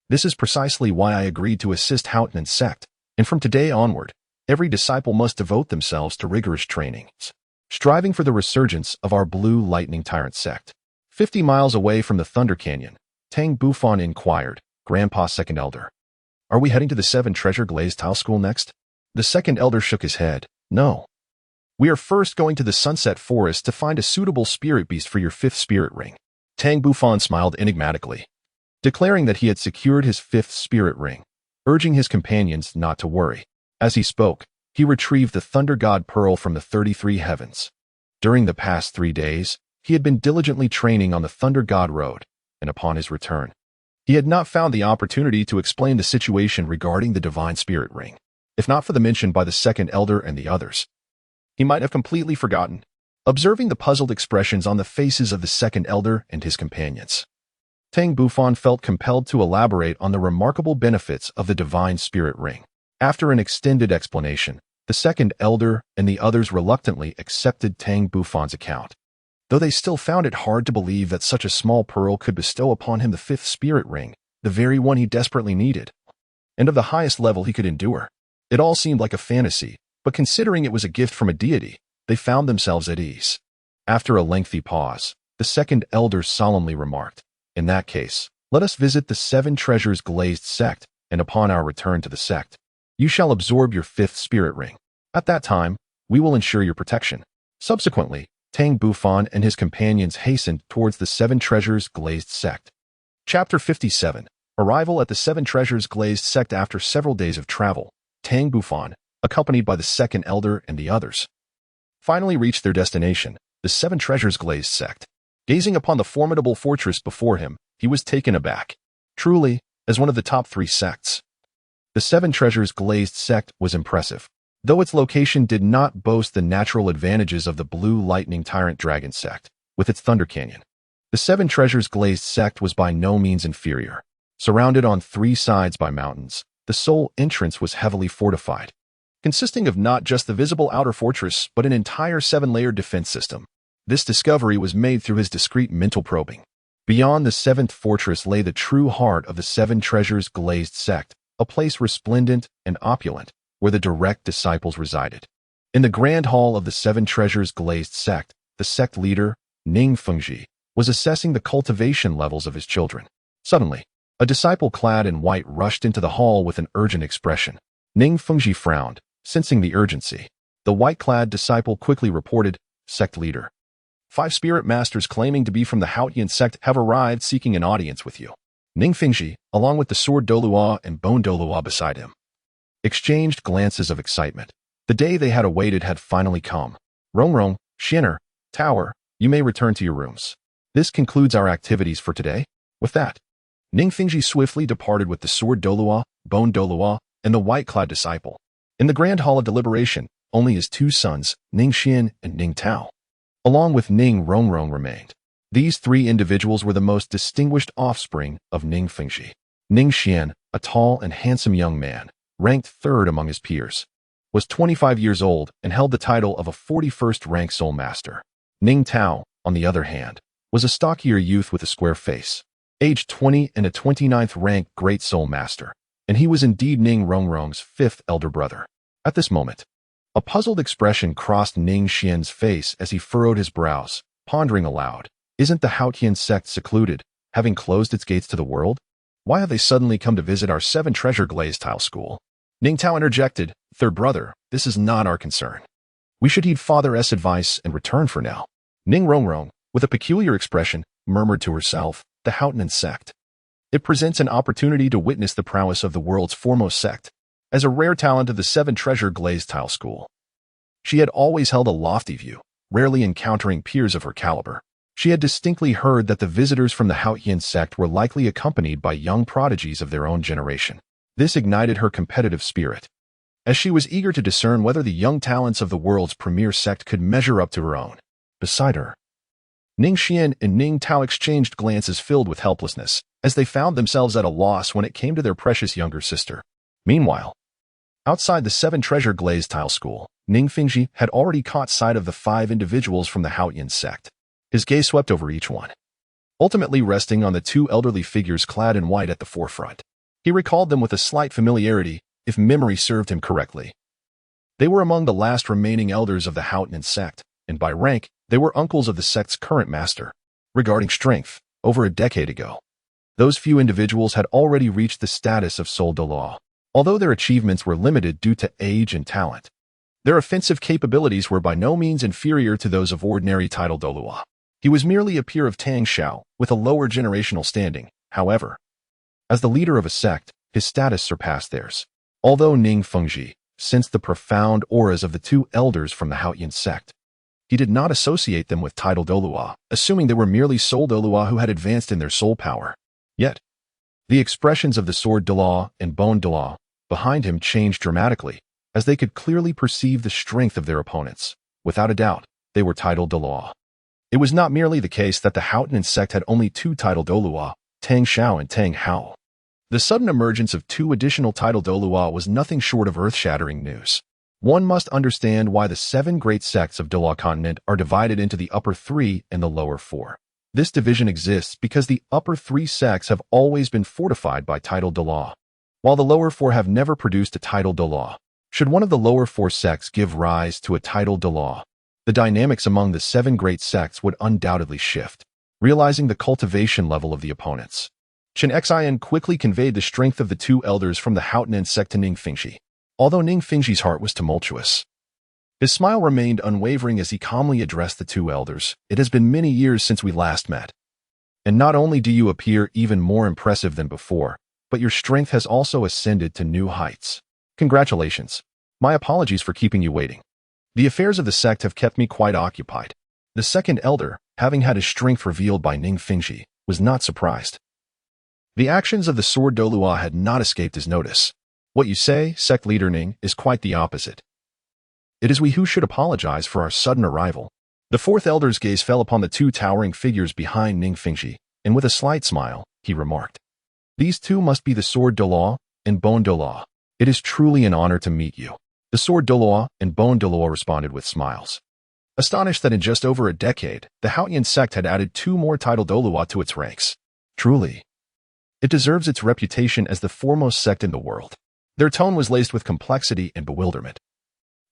This is precisely why I agreed to assist Haotian Sect, and from today onward, every disciple must devote themselves to rigorous training, striving for the resurgence of our Blue Lightning Tyrant Sect. 50 miles away from the Thunder Canyon, Tang Bufan inquired, Grandpa's second elder. Are we heading to the Seven Treasure Glazed Tile School next? The second elder shook his head. No. We are first going to the Sunset Forest to find a suitable spirit beast for your 5th spirit ring. Tang Bufan smiled enigmatically, declaring that he had secured his 5th spirit ring, urging his companions not to worry. As he spoke, he retrieved the Thunder God Pearl from the 33 heavens. During the past 3 days, he had been diligently training on the Thunder God Road, and upon his return, he had not found the opportunity to explain the situation regarding the Divine Spirit Ring. If not for the mention by the second elder and the others, he might have completely forgotten. Observing the puzzled expressions on the faces of the second elder and his companions, Tang Bufan felt compelled to elaborate on the remarkable benefits of the Divine Spirit Ring. After an extended explanation, the second elder and the others reluctantly accepted Tang Bufan's account, though they still found it hard to believe that such a small pearl could bestow upon him the 5th spirit ring, the very one he desperately needed, and of the highest level he could endure. It all seemed like a fantasy, but considering it was a gift from a deity, they found themselves at ease. After a lengthy pause, the second elder solemnly remarked, "In that case, let us visit the 7 Treasures Glazed Sect, and upon our return to the sect, you shall absorb your 5th spirit ring. At that time, we will ensure your protection." Subsequently, Tang Bufan and his companions hastened towards the 7 Treasures Glazed Sect. Chapter 57. Arrival at the 7 Treasures Glazed Sect. After several days of travel, Tang Bufan, accompanied by the second elder and the others, finally reached their destination, the 7 Treasures Glazed Sect. Gazing upon the formidable fortress before him, he was taken aback. Truly, as one of the top 3 sects, the 7 Treasures Glazed Sect was impressive. Though its location did not boast the natural advantages of the Blue Lightning Tyrant Dragon Sect, with its Thunder Canyon, the 7 Treasures Glazed Sect was by no means inferior. Surrounded on 3 sides by mountains, the sole entrance was heavily fortified, consisting of not just the visible outer fortress but an entire 7-layered defense system. This discovery was made through his discreet mental probing. Beyond the 7th fortress lay the true heart of the 7 Treasures Glazed Sect, a place resplendent and opulent, where the direct disciples resided. In the grand hall of the 7 Treasures Glazed Sect, the sect leader, Ning Fengji, was assessing the cultivation levels of his children. Suddenly, a disciple clad in white rushed into the hall with an urgent expression. Ning Fengji frowned, sensing the urgency. The white-clad disciple quickly reported, "Sect leader, 5 spirit masters claiming to be from the Haotian Sect have arrived seeking an audience with you." Ning Fengji, along with the sword Douluo and bone Douluo beside him, exchanged glances of excitement. The day they had awaited had finally come. "Rongrong, Shinner, Tower, you may return to your rooms. This concludes our activities for today." With that, Ning Fengji swiftly departed with the sword Douluo, bone Douluo, and the white-clad disciple. In the grand hall of deliberation, only his 2 sons, Ning Xian and Ning Tao, along with Ning Rongrong, remained. These 3 individuals were the most distinguished offspring of Ning Fengji. Ning Xian, a tall and handsome young man, ranked 3rd among his peers, was 25 years old and held the title of a 41st rank Soulmaster. Ning Tao, on the other hand, was a stockier youth with a square face, aged 20 and a 29th rank Great Soulmaster, and he was indeed Ning Rongrong's 5th elder brother. At this moment, a puzzled expression crossed Ning Xian's face as he furrowed his brows, pondering aloud. Isn't the Haotian Sect secluded, having closed its gates to the world? Why have they suddenly come to visit our 7 Treasure Glazed Tile School? Ning Tao interjected, "Third brother, this is not our concern. We should heed Father S' advice and return for now." Ning Rongrong, with a peculiar expression, murmured to herself, "The Haotian Sect. It presents an opportunity to witness the prowess of the world's foremost sect, as a rare talent of the 7 Treasure Glazed Tile School." She had always held a lofty view, rarely encountering peers of her caliber. She had distinctly heard that the visitors from the Haotian Sect were likely accompanied by young prodigies of their own generation. This ignited her competitive spirit, as she was eager to discern whether the young talents of the world's premier sect could measure up to her own. Beside her, Ning Xian and Ning Tao exchanged glances filled with helplessness, as they found themselves at a loss when it came to their precious younger sister. Meanwhile, Outside the seven-treasure glazed tile school, Ning Fingji had already caught sight of the 5 individuals from the Haotian Sect. His gaze swept over each one, ultimately resting on the 2 elderly figures clad in white at the forefront. He recalled them with a slight familiarity, if memory served him correctly. They were among the last remaining elders of the Haotian Sect, and by rank, they were uncles of the sect's current master. Regarding strength, over a decade ago, those few individuals had already reached the status of Soul Douluo. Although their achievements were limited due to age and talent, their offensive capabilities were by no means inferior to those of ordinary title Douluo. He was merely a peer of Tang Xiao, with a lower generational standing. However, as the leader of a sect, his status surpassed theirs. Although Ning Fengji sensed the profound auras of the 2 elders from the Haotian Sect, he did not associate them with title Douluo, assuming they were merely soul Douluo who had advanced in their soul power. Yet, the expressions of the sword Douluo and bone Douluo behind him changed dramatically, as they could clearly perceive the strength of their opponents. Without a doubt, they were title Douluo. It was not merely the case that the Haotian Sect had only 2 title Douluo, Tang Xiao and Tang Hao. The sudden emergence of 2 additional title Douluo was nothing short of earth-shattering news. One must understand why the 7 great sects of Douluo Continent are divided into the upper 3 and the lower 4. This division exists because the upper 3 sects have always been fortified by title Douluo, while the lower 4 have never produced a title Douluo. Should one of the lower 4 sects give rise to a title Douluo, the dynamics among the 7 great sects would undoubtedly shift, realizing the cultivation level of the opponents. Chen Xian quickly conveyed the strength of the 2 elders from the Haotian Sect to Ning Fingji. Although Ning Fingji's heart was tumultuous, his smile remained unwavering as he calmly addressed the 2 elders. It has been many years since we last met. And not only do you appear even more impressive than before, but your strength has also ascended to new heights. Congratulations. My apologies for keeping you waiting. The affairs of the sect have kept me quite occupied. The second elder, having had his strength revealed by Ning Fingji, was not surprised. The actions of the sword Douluo had not escaped his notice. What you say, sect leader Ning, is quite the opposite. It is we who should apologize for our sudden arrival. The 4th elder's gaze fell upon the 2 towering figures behind Ning Fingji, and with a slight smile, he remarked, "These 2 must be the sword Douluo and bone Douluo. It is truly an honor to meet you." The sword Douluo and bone Douluo responded with smiles, astonished that in just over a decade, the Haotian Sect had added 2 more title Douluo to its ranks. Truly, it deserves its reputation as the foremost sect in the world. Their tone was laced with complexity and bewilderment,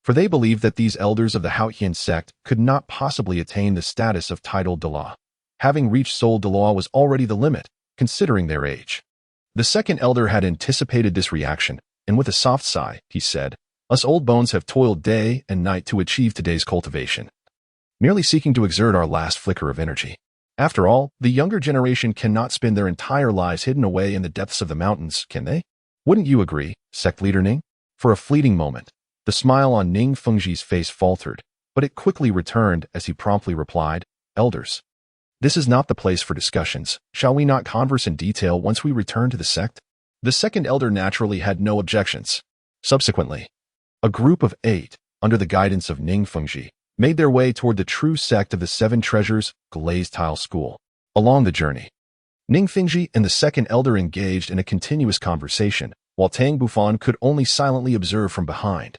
for they believed that these elders of the Haotian Sect could not possibly attain the status of title Douluo. Having reached Soul Douluo was already the limit, considering their age. The second elder had anticipated this reaction, and with a soft sigh, he said, "Us old bones have toiled day and night to achieve today's cultivation, merely seeking to exert our last flicker of energy. After all, the younger generation cannot spend their entire lives hidden away in the depths of the mountains, can they? Wouldn't you agree, sect leader Ning?" For a fleeting moment, the smile on Ning Fengji's face faltered, but it quickly returned as he promptly replied, "Elders, this is not the place for discussions. Shall we not converse in detail once we return to the sect?" The second elder naturally had no objections. Subsequently, a group of 8, under the guidance of Ning Fengji, made their way toward the true sect of the 7 Treasures Glazed Tile School. Along the journey, Ning Fengji and the second elder engaged in a continuous conversation, while Tang Bufan could only silently observe from behind,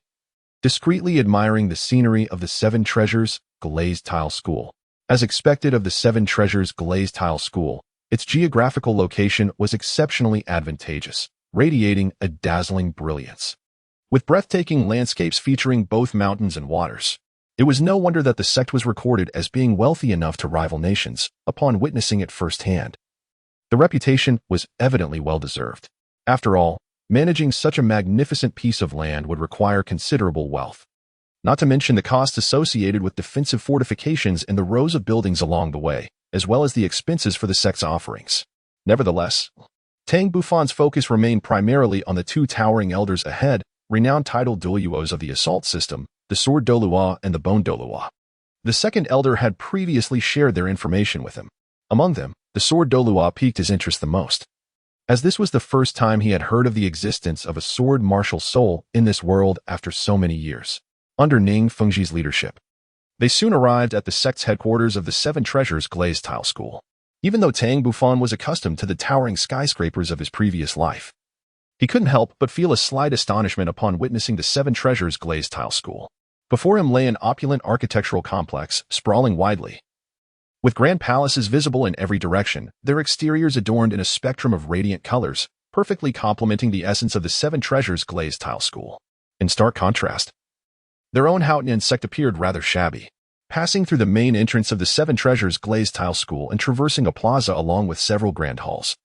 discreetly admiring the scenery of the 7 Treasures Glazed Tile School. As expected of the 7 Treasures Glazed Tile School, its geographical location was exceptionally advantageous, radiating a dazzling brilliance, with breathtaking landscapes featuring both mountains and waters. It was no wonder that the sect was recorded as being wealthy enough to rival nations upon witnessing it firsthand. The reputation was evidently well-deserved. After all, managing such a magnificent piece of land would require considerable wealth, not to mention the costs associated with defensive fortifications and the rows of buildings along the way, as well as the expenses for the sect's offerings. Nevertheless, Tang Bufan's focus remained primarily on the 2 towering elders ahead, renowned title Douluos of the assault system, the sword Douluo and the bone Douluo. The second elder had previously shared their information with him. Among them, the sword Douluo piqued his interest the most, as this was the first time he had heard of the existence of a sword martial soul in this world after so many years. Under Ning Fengji's leadership, they soon arrived at the sect's headquarters of the 7 Treasures Glazed Tile School. Even though Tang Bufan was accustomed to the towering skyscrapers of his previous life, He couldn't help but feel a slight astonishment upon witnessing the Seven Treasures glazed tile school. Before him lay an opulent architectural complex, sprawling widely. With grand palaces visible in every direction, their exteriors adorned in a spectrum of radiant colors, perfectly complementing the essence of the Seven Treasures glazed tile school. In stark contrast, their own Haotian Sect appeared rather shabby. Passing through the main entrance of the Seven Treasures glazed tile school and traversing a plaza along with several grand halls,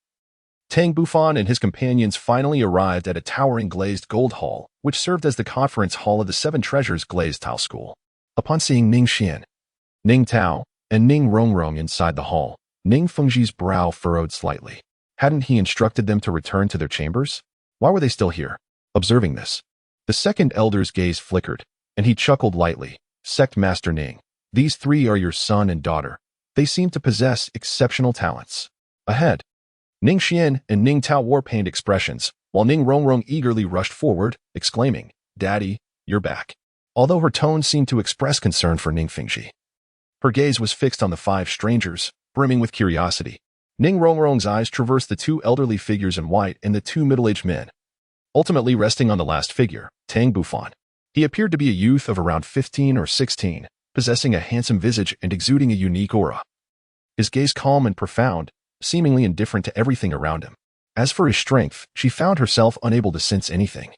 Tang Bufan and his companions finally arrived at a towering glazed gold hall, which served as the conference hall of the Seven Treasures glazed tile school. Upon seeing Ning Xian, Ning Tao, and Ning Rongrong inside the hall, Ning Fengji's brow furrowed slightly. Hadn't he instructed them to return to their chambers? Why were they still here? Observing this, the second elder's gaze flickered, and he chuckled lightly. Sect Master Ning, these three are your son and daughter. They seem to possess exceptional talents. Ahead, Ning Xian and Ning Tao wore pained expressions, while Ning Rongrong eagerly rushed forward, exclaiming, "Daddy, you're back." Although her tone seemed to express concern for Ning Fengji, her gaze was fixed on the five strangers, brimming with curiosity. Ning Rongrong's eyes traversed the two elderly figures in white and the two middle-aged men, ultimately resting on the last figure, Tang Bufan. He appeared to be a youth of around 15 or 16, possessing a handsome visage and exuding a unique aura. His gaze calm and profound, seemingly indifferent to everything around him. As for his strength, she found herself unable to sense anything,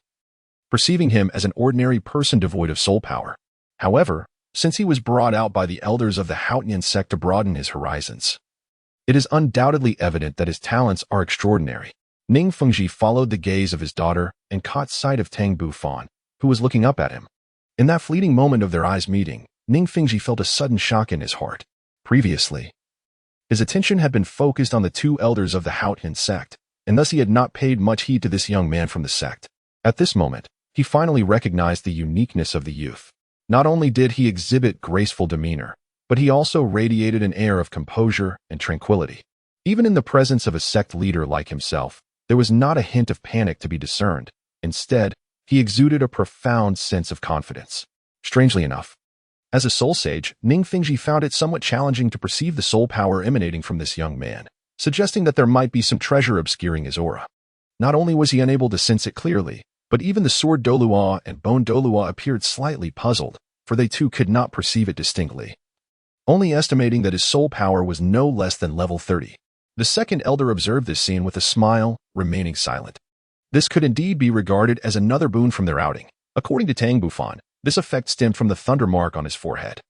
perceiving him as an ordinary person devoid of soul power. However, since he was brought out by the elders of the Haotian Sect to broaden his horizons, it is undoubtedly evident that his talents are extraordinary. Ning Fengji followed the gaze of his daughter and caught sight of Tang Bufan, who was looking up at him. In that fleeting moment of their eyes meeting, Ning Fengji felt a sudden shock in his heart. Previously, his attention had been focused on the two elders of the Haotian Sect, and thus he had not paid much heed to this young man from the sect. At this moment, he finally recognized the uniqueness of the youth. Not only did he exhibit graceful demeanor, but he also radiated an air of composure and tranquility. Even in the presence of a sect leader like himself, there was not a hint of panic to be discerned. Instead, he exuded a profound sense of confidence. Strangely enough, as a soul sage, Ning Fengji found it somewhat challenging to perceive the soul power emanating from this young man, suggesting that there might be some treasure obscuring his aura. Not only was he unable to sense it clearly, but even the sword Douluo and bone Douluo appeared slightly puzzled, for they too could not perceive it distinctly, only estimating that his soul power was no less than level 30. The second elder observed this scene with a smile, remaining silent. This could indeed be regarded as another boon from their outing. According to Tang Bufan, this effect stemmed from the thunder mark on his forehead.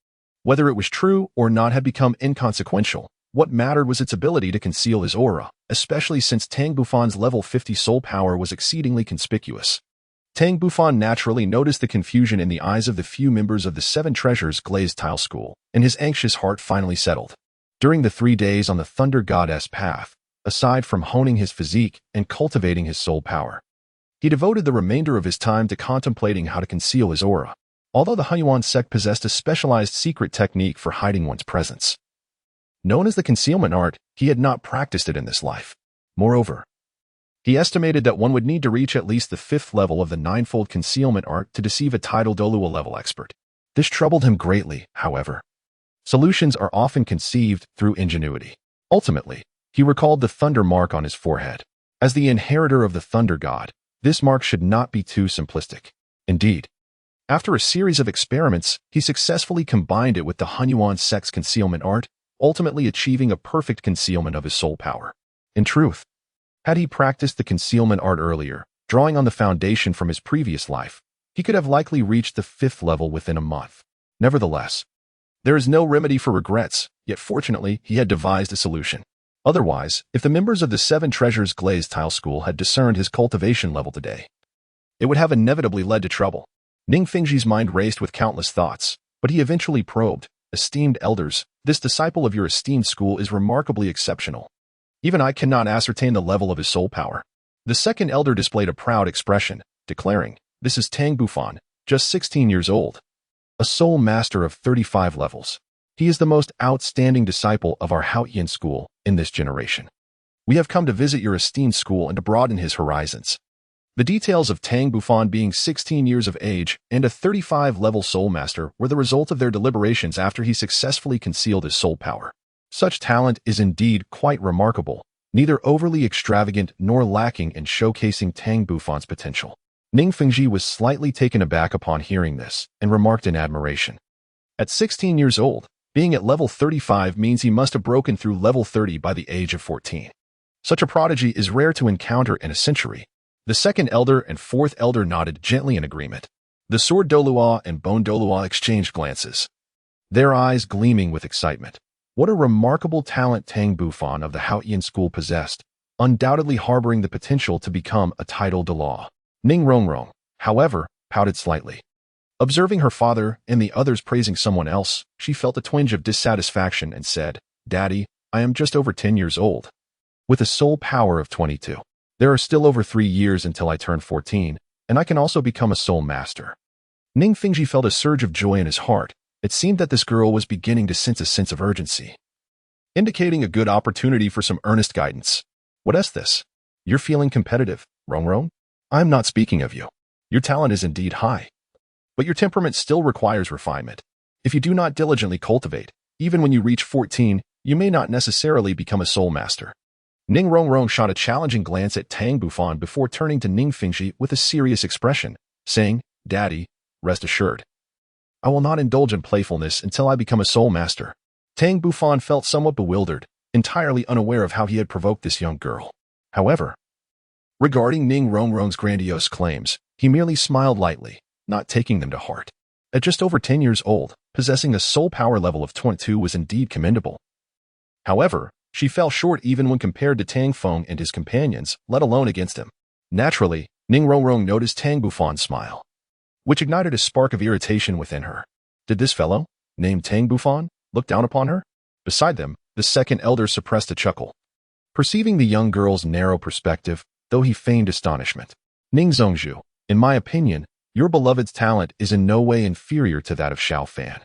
Whether it was true or not had become inconsequential. What mattered was its ability to conceal his aura, especially since Tang Bufan's level 50 soul power was exceedingly conspicuous. Tang Bufan naturally noticed the confusion in the eyes of the few members of the Seven Treasures glazed tile school, and his anxious heart finally settled. During the 3 days on the Thunder Goddess path, aside from honing his physique and cultivating his soul power, he devoted the remainder of his time to contemplating how to conceal his aura. Although the Haotian Sect possessed a specialized secret technique for hiding one's presence, known as the concealment art, he had not practiced it in this life. Moreover, he estimated that one would need to reach at least the 5th level of the ninefold concealment art to deceive a title Douluo level expert. This troubled him greatly, however. Solutions are often conceived through ingenuity. Ultimately, he recalled the thunder mark on his forehead. As the inheritor of the thunder god, this mark should not be too simplistic. Indeed, after a series of experiments, he successfully combined it with the Haotian Sect's concealment art, ultimately achieving a perfect concealment of his soul power. In truth, had he practiced the concealment art earlier, drawing on the foundation from his previous life, he could have likely reached the 5th level within a month. Nevertheless, there is no remedy for regrets, yet fortunately he had devised a solution. Otherwise, if the members of the Seven Treasures glazed tile school had discerned his cultivation level today, it would have inevitably led to trouble. Ning Fengji's mind raced with countless thoughts, but he eventually probed, "Esteemed elders, this disciple of your esteemed school is remarkably exceptional. Even I cannot ascertain the level of his soul power." The second elder displayed a proud expression, declaring, "This is Tang Bufan, just 16 years old, a soul master of 35 levels. He is the most outstanding disciple of our Haotian school in this generation. We have come to visit your esteemed school and to broaden his horizons." The details of Tang Bufan being 16 years of age and a 35-level Soulmaster were the result of their deliberations after he successfully concealed his soul power. Such talent is indeed quite remarkable, neither overly extravagant nor lacking in showcasing Tang Bufan's potential. Ning Fengji was slightly taken aback upon hearing this and remarked in admiration. At 16 years old, being at level 35 means he must have broken through level 30 by the age of 14. Such a prodigy is rare to encounter in a century. The second elder and fourth elder nodded gently in agreement. The sword Douluo and bone Douluo exchanged glances, their eyes gleaming with excitement. What a remarkable talent Tang Bufan of the Haotian school possessed, undoubtedly harboring the potential to become a titled Douluo. Ning Rongrong, however, pouted slightly. Observing her father and the others praising someone else, she felt a twinge of dissatisfaction and said, "Daddy, I am just over 10 years old. With a soul power of 22. There are still over 3 years until I turn 14, and I can also become a Soulmaster." Ning Fengji felt a surge of joy in his heart. It seemed that this girl was beginning to sense a sense of urgency, indicating a good opportunity for some earnest guidance. "What is this? You're feeling competitive, Rongrong? I'm not speaking of you. Your talent is indeed high, but your temperament still requires refinement. If you do not diligently cultivate, even when you reach 14, you may not necessarily become a Soulmaster." Ning Rongrong shot a challenging glance at Tang Bufan before turning to Ning Fengji with a serious expression, saying, "Daddy, rest assured. I will not indulge in playfulness until I become a Soulmaster." Tang Bufan felt somewhat bewildered, entirely unaware of how he had provoked this young girl. However, regarding Ning Rongrong's grandiose claims, he merely smiled lightly, not taking them to heart. At just over 10 years old, possessing a soul power level of 22 was indeed commendable. However, she fell short even when compared to Tang Feng and his companions, let alone against him. Naturally, Ning Rongrong noticed Tang Bufan's smile, which ignited a spark of irritation within her. Did this fellow, named Tang Bufan, look down upon her? Beside them, the second elder suppressed a chuckle, perceiving the young girl's narrow perspective, though he feigned astonishment. "Ning Zhongzhu, in my opinion, your beloved's talent is in no way inferior to that of Xiao Fan,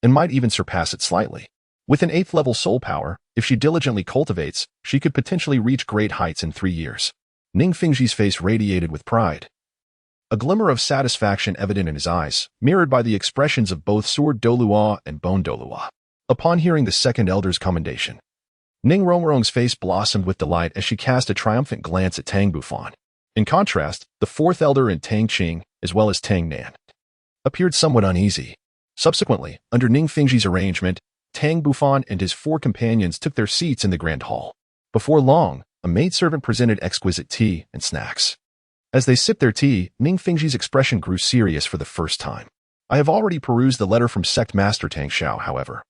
and might even surpass it slightly. With an 8th level soul power, if she diligently cultivates, she could potentially reach great heights in 3 years. Ning Fengji's face radiated with pride, a glimmer of satisfaction evident in his eyes, mirrored by the expressions of both sword Douluo and bone Douluo. Upon hearing the second elder's commendation, Ning Rongrong's face blossomed with delight as she cast a triumphant glance at Tang Bufan. In contrast, the fourth elder and Tang Qing, as well as Tang Nan, appeared somewhat uneasy. Subsequently, under Ning Fengji's arrangement, Tang Bufan and his 4 companions took their seats in the grand hall. Before long, a maidservant presented exquisite tea and snacks. As they sipped their tea, Ning Fengji's expression grew serious for the first time. "I have already perused the letter from Sect Master Tang Xiao, however.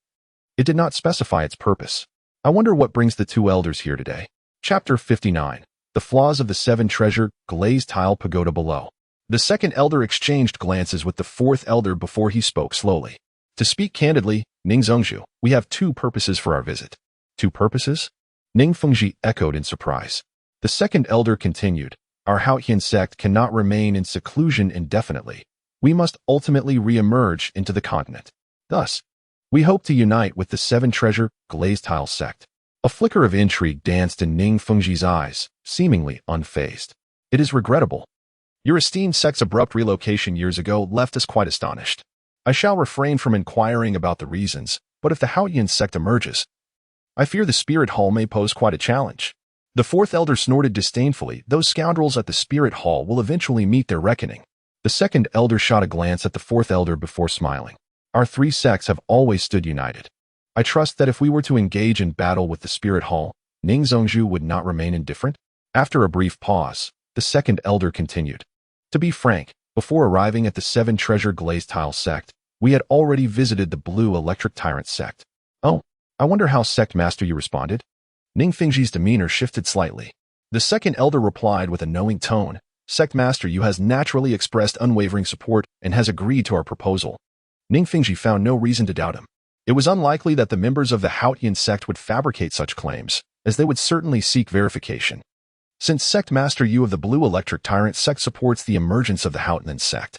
It did not specify its purpose. I wonder what brings the 2 elders here today." Chapter 59. The Flaws of the 7 Treasure Glazed Tile Pagoda Below. The second elder exchanged glances with the fourth elder before he spoke slowly. "To speak candidly, Ning Zhongzhu, we have 2 purposes for our visit." "2 purposes?" Ning Fengji echoed in surprise. The second elder continued, "Our Haotian Sect cannot remain in seclusion indefinitely. We must ultimately re-emerge into the continent. Thus, we hope to unite with the 7 Treasure Glazed Tile Sect." A flicker of intrigue danced in Ning Fengji's eyes, seemingly unfazed. "It is regrettable. Your esteemed sect's abrupt relocation years ago left us quite astonished. I shall refrain from inquiring about the reasons, but if the Haotian Sect emerges, I fear the Spirit Hall may pose quite a challenge." The fourth elder snorted disdainfully. "Those scoundrels at the Spirit Hall will eventually meet their reckoning." The second elder shot a glance at the fourth elder before smiling. "Our 3 sects have always stood united. I trust that if we were to engage in battle with the Spirit Hall, Ning Zhongzhu would not remain indifferent." After a brief pause, the second elder continued, "To be frank, before arriving at the 7 Treasure Glazed Tile Sect, we had already visited the Blue Electric Tyrant Sect." "Oh, I wonder how Sect Master you responded?" Ning Fengji's demeanor shifted slightly. The second elder replied with a knowing tone, "Sect Master Yu has naturally expressed unwavering support and has agreed to our proposal." Ning Fengji found no reason to doubt him. It was unlikely that the members of the Haotian Sect would fabricate such claims, as they would certainly seek verification. Since Sect Master Yu of the Blue Electric Tyrant Sect supports the emergence of the Haotian Sect,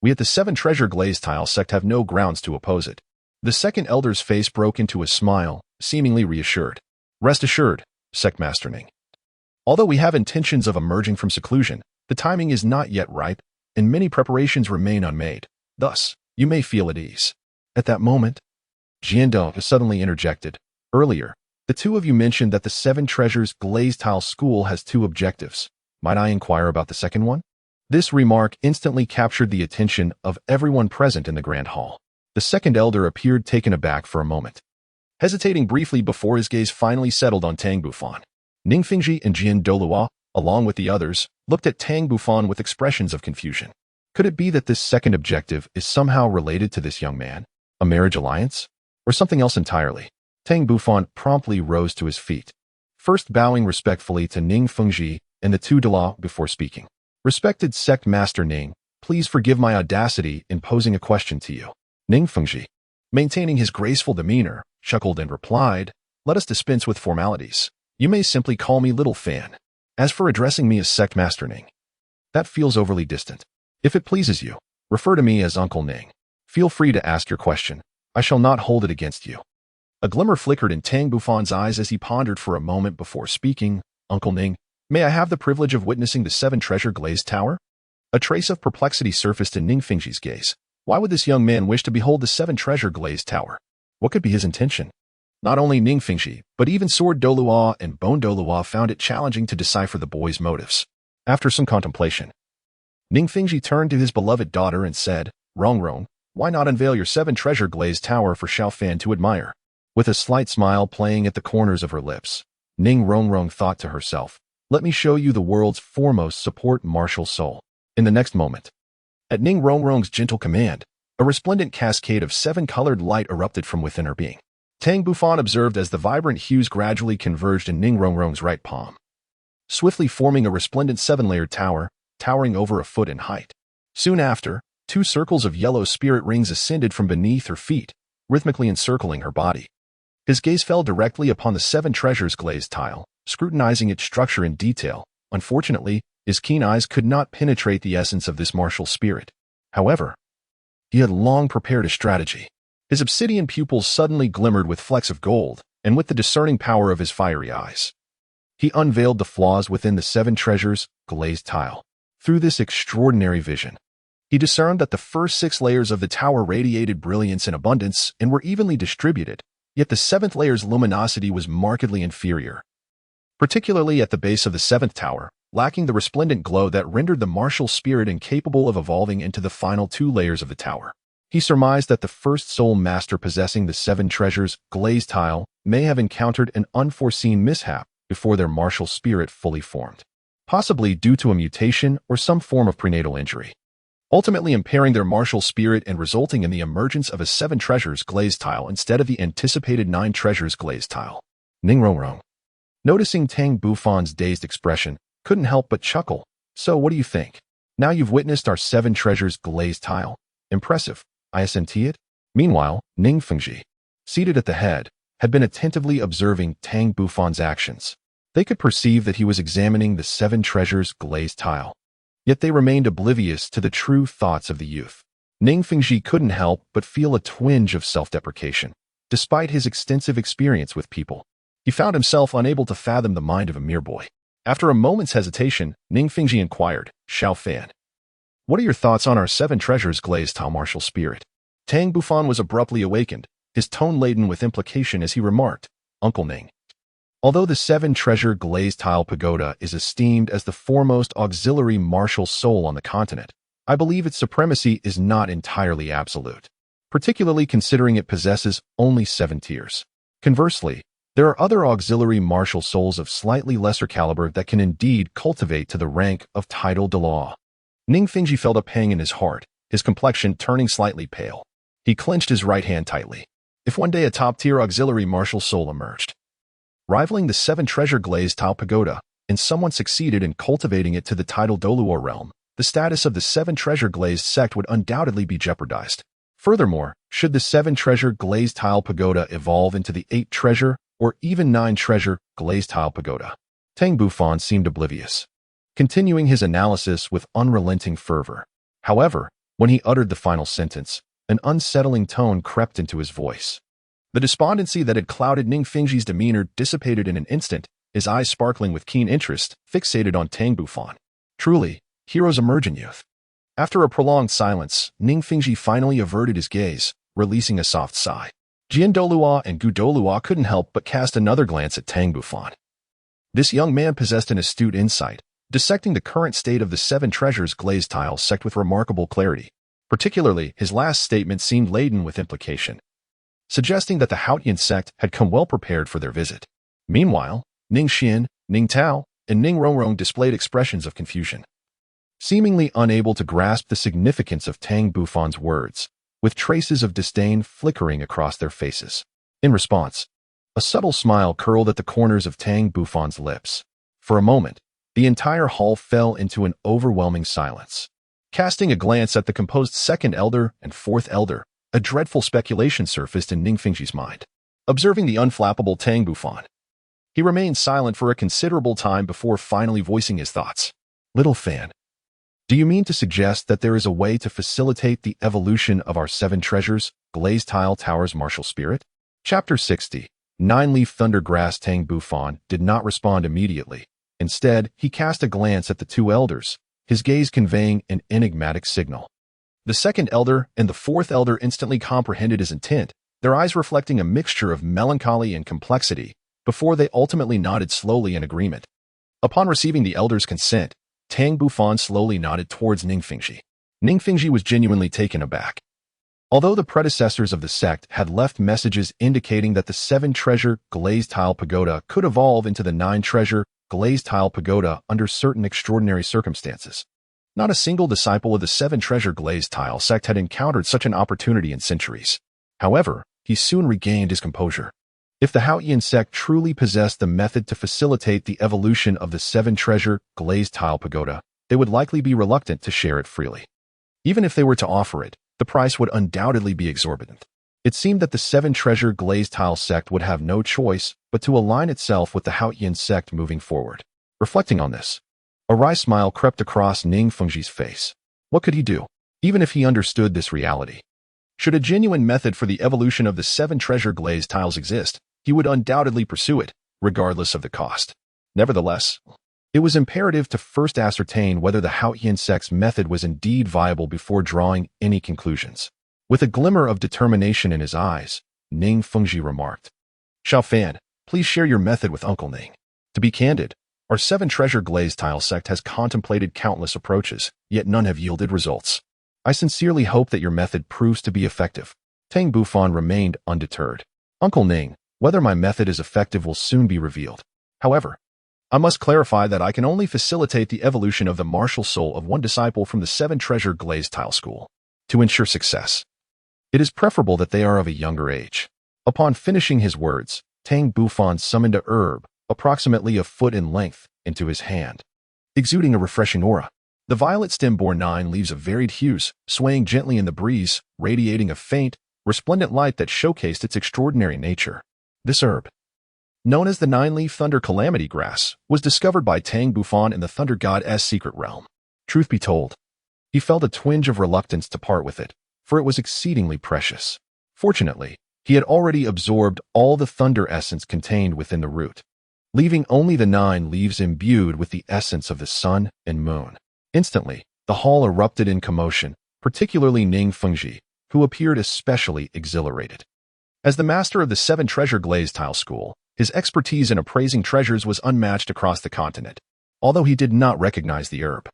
we at the 7 Treasure Glazed Tile Sect have no grounds to oppose it. The second elder's face broke into a smile, seemingly reassured. "Rest assured, Sect Master Ning. Although we have intentions of emerging from seclusion, the timing is not yet ripe, and many preparations remain unmade. Thus, you may feel at ease." At that moment, Jiandong suddenly interjected. Earlier, The two of you mentioned that the Seven Treasures Glazed Tile School has two objectives. Might I inquire about the second one? This remark instantly captured the attention of everyone present in the Grand Hall. The second elder appeared taken aback for a moment, hesitating briefly before his gaze finally settled on Tang Bufan. Ningfengji and Jian Douluo, along with the others, looked at Tang Bufan with expressions of confusion. Could it be that this second objective is somehow related to this young man? A marriage alliance? Or something else entirely? Tang Bufan promptly rose to his feet, first bowing respectfully to Ning Fengji and the two Douluo before speaking. Respected Sect Master Ning, please forgive my audacity in posing a question to you. Ning Fengji, maintaining his graceful demeanor, chuckled and replied, let us dispense with formalities. You may simply call me Little Fan. As for addressing me as Sect Master Ning, that feels overly distant. If it pleases you, refer to me as Uncle Ning. Feel free to ask your question. I shall not hold it against you. A glimmer flickered in Tang Bufan's eyes as he pondered for a moment before speaking. Uncle Ning, may I have the privilege of witnessing the Seven Treasure Glazed Tower? A trace of perplexity surfaced in Ning Fengji's gaze. Why would this young man wish to behold the Seven Treasure Glazed Tower? What could be his intention? Not only Ning Fengji, but even Sword Douluo and Bone Douluo found it challenging to decipher the boy's motives. After some contemplation, Ning Fengji turned to his beloved daughter and said, Rongrong, why not unveil your Seven Treasure Glazed Tower for Xiaofan to admire? With a slight smile playing at the corners of her lips, Ning Rongrong thought to herself, let me show you the world's foremost support martial soul. In the next moment, at Ning Rongrong's gentle command, a resplendent cascade of seven-colored light erupted from within her being. Tang Bufan observed as the vibrant hues gradually converged in Ning Rongrong's right palm, swiftly forming a resplendent seven-layered tower, towering over a foot in height. Soon after, two circles of yellow spirit rings ascended from beneath her feet, rhythmically encircling her body. His gaze fell directly upon the Seven Treasures Glazed tile, scrutinizing its structure in detail. Unfortunately, his keen eyes could not penetrate the essence of this martial spirit. However, he had long prepared a strategy. His obsidian pupils suddenly glimmered with flecks of gold, and with the discerning power of his fiery eyes, he unveiled the flaws within the Seven Treasures Glazed tile. Through this extraordinary vision, he discerned that the first 6 layers of the tower radiated brilliance and abundance and were evenly distributed, yet the 7th layer's luminosity was markedly inferior, particularly at the base of the 7th tower, lacking the resplendent glow that rendered the martial spirit incapable of evolving into the final 2 layers of the tower. He surmised that the first Soulmaster possessing the Seven Treasures Glazed tile may have encountered an unforeseen mishap before their martial spirit fully formed, possibly due to a mutation or some form of prenatal injury, ultimately impairing their martial spirit and resulting in the emergence of a Seven Treasures Glazed tile instead of the anticipated 9 Treasures Glazed tile. Ning Rongrong, noticing Tang Bufan's dazed expression, couldn't help but chuckle. So what do you think? Now you've witnessed our Seven Treasures Glazed tile. Impressive, isn't it? Meanwhile, Ning Fengji, seated at the head, had been attentively observing Tang Bufan's actions. They could perceive that he was examining the Seven Treasures Glazed tile, yet they remained oblivious to the true thoughts of the youth. Ning Fengji couldn't help but feel a twinge of self-deprecation. Despite his extensive experience with people, he found himself unable to fathom the mind of a mere boy. After a moment's hesitation, Ning Fengji inquired, Xiaofan, what are your thoughts on our Seven Treasures Glazed tile martial spirit? Tang Bufan was abruptly awakened, his tone laden with implication as he remarked, Uncle Ning, although the Seven Treasure Glazed tile pagoda is esteemed as the foremost auxiliary martial soul on the continent, I believe its supremacy is not entirely absolute, particularly considering it possesses only 7 tiers. Conversely, there are other auxiliary martial souls of slightly lesser caliber that can indeed cultivate to the rank of title de law. Ning Fengji felt a pang in his heart, his complexion turning slightly pale. He clenched his right hand tightly. If one day a top-tier auxiliary martial soul emerged, rivaling the Seven Treasure Glazed tile pagoda, and someone succeeded in cultivating it to the title Douluo realm, the status of the Seven Treasure Glazed sect would undoubtedly be jeopardized. Furthermore, should the Seven Treasure Glazed tile pagoda evolve into the 8 Treasure or even 9 Treasure Glazed tile pagoda, Tang Bufan seemed oblivious, continuing his analysis with unrelenting fervor. However, when he uttered the final sentence, an unsettling tone crept into his voice. The despondency that had clouded Ning Fengji's demeanor dissipated in an instant, his eyes sparkling with keen interest, fixated on Tang Bufan. Truly, heroes emerge in youth. After a prolonged silence, Ning Fengji finally averted his gaze, releasing a soft sigh. Jian Douluo and Gu Douluo couldn't help but cast another glance at Tang Bufan. This young man possessed an astute insight, dissecting the current state of the Seven Treasures glazed tile sect with remarkable clarity. Particularly, his last statement seemed laden with implication, suggesting that the Haotian Sect had come well prepared for their visit. Meanwhile, Ning Xian, Ning Tao, and Ning Rongrong displayed expressions of confusion, seemingly unable to grasp the significance of Tang Bufan's words, with traces of disdain flickering across their faces. In response, a subtle smile curled at the corners of Tang Bufan's lips. For a moment, the entire hall fell into an overwhelming silence. Casting a glance at the composed second elder and fourth elder, a dreadful speculation surfaced in Ning Fengji's mind. Observing the unflappable Tang Bufan, he remained silent for a considerable time before finally voicing his thoughts. Little fan, do you mean to suggest that there is a way to facilitate the evolution of our Seven Treasures, Glazed Tile Tower's martial spirit? Chapter 60. Nine-leaf thundergrass. Tang Bufan did not respond immediately. Instead, he cast a glance at the two elders, his gaze conveying an enigmatic signal. The second elder and the fourth elder instantly comprehended his intent, their eyes reflecting a mixture of melancholy and complexity, before they ultimately nodded slowly in agreement. Upon receiving the elder's consent, Tang Bufan slowly nodded towards Ning Fengji. Ning Fengji was genuinely taken aback. Although the predecessors of the sect had left messages indicating that the Seven-Treasure Glazed Tile Pagoda could evolve into the Nine-Treasure Glazed Tile Pagoda under certain extraordinary circumstances, not a single disciple of the Seven-Treasure Glazed Tile sect had encountered such an opportunity in centuries. However, he soon regained his composure. If the Haotian Sect truly possessed the method to facilitate the evolution of the Seven-Treasure Glazed Tile Pagoda, they would likely be reluctant to share it freely. Even if they were to offer it, the price would undoubtedly be exorbitant. It seemed that the Seven-Treasure Glazed Tile sect would have no choice but to align itself with the Haotian Sect moving forward. Reflecting on this, a wry smile crept across Ning Fengji's face. What could he do, even if he understood this reality? Should a genuine method for the evolution of the Seven-Treasure Glazed Tiles exist, he would undoubtedly pursue it, regardless of the cost. Nevertheless, it was imperative to first ascertain whether the Haotian Sect's method was indeed viable before drawing any conclusions. With a glimmer of determination in his eyes, Ning Fengji remarked, "Xiao Fan, please share your method with Uncle Ning. To be candid, our Seven-Treasure Glazed Tile sect has contemplated countless approaches, yet none have yielded results. I sincerely hope that your method proves to be effective." Tang Bufan remained undeterred. "Uncle Ning, whether my method is effective will soon be revealed. However, I must clarify that I can only facilitate the evolution of the martial soul of one disciple from the Seven-Treasure Glazed Tile School. To ensure success, it is preferable that they are of a younger age." Upon finishing his words, Tang Bufan summoned a herb, approximately a foot in length, into his hand. Exuding a refreshing aura, the violet stem bore 9 leaves of varied hues, swaying gently in the breeze, radiating a faint, resplendent light that showcased its extraordinary nature. This herb, known as the 9-leaf thunder calamity grass, was discovered by Tang Bufan in the Thunder God's secret realm. Truth be told, he felt a twinge of reluctance to part with it, for it was exceedingly precious. Fortunately, he had already absorbed all the thunder essence contained within the root, leaving only the 9 leaves imbued with the essence of the sun and moon. Instantly, the hall erupted in commotion, particularly Ning Fengji, who appeared especially exhilarated. As the master of the Seven-Treasure Glazed Tile School, his expertise in appraising treasures was unmatched across the continent. Although he did not recognize the herb,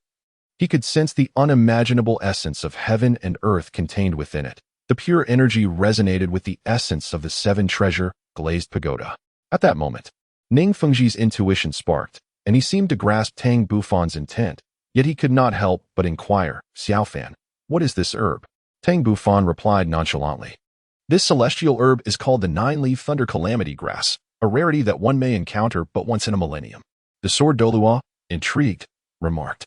he could sense the unimaginable essence of heaven and earth contained within it. The pure energy resonated with the essence of the Seven-Treasure Glazed Pagoda. At that moment, Ning Fengji's intuition sparked, and he seemed to grasp Tang Bufan's intent, yet he could not help but inquire, "Xiao Fan, what is this herb?" Tang Bufan replied nonchalantly, "This celestial herb is called the 9-leaf thunder calamity grass, a rarity that one may encounter but once in a millennium." The sword Douluo, intrigued, remarked,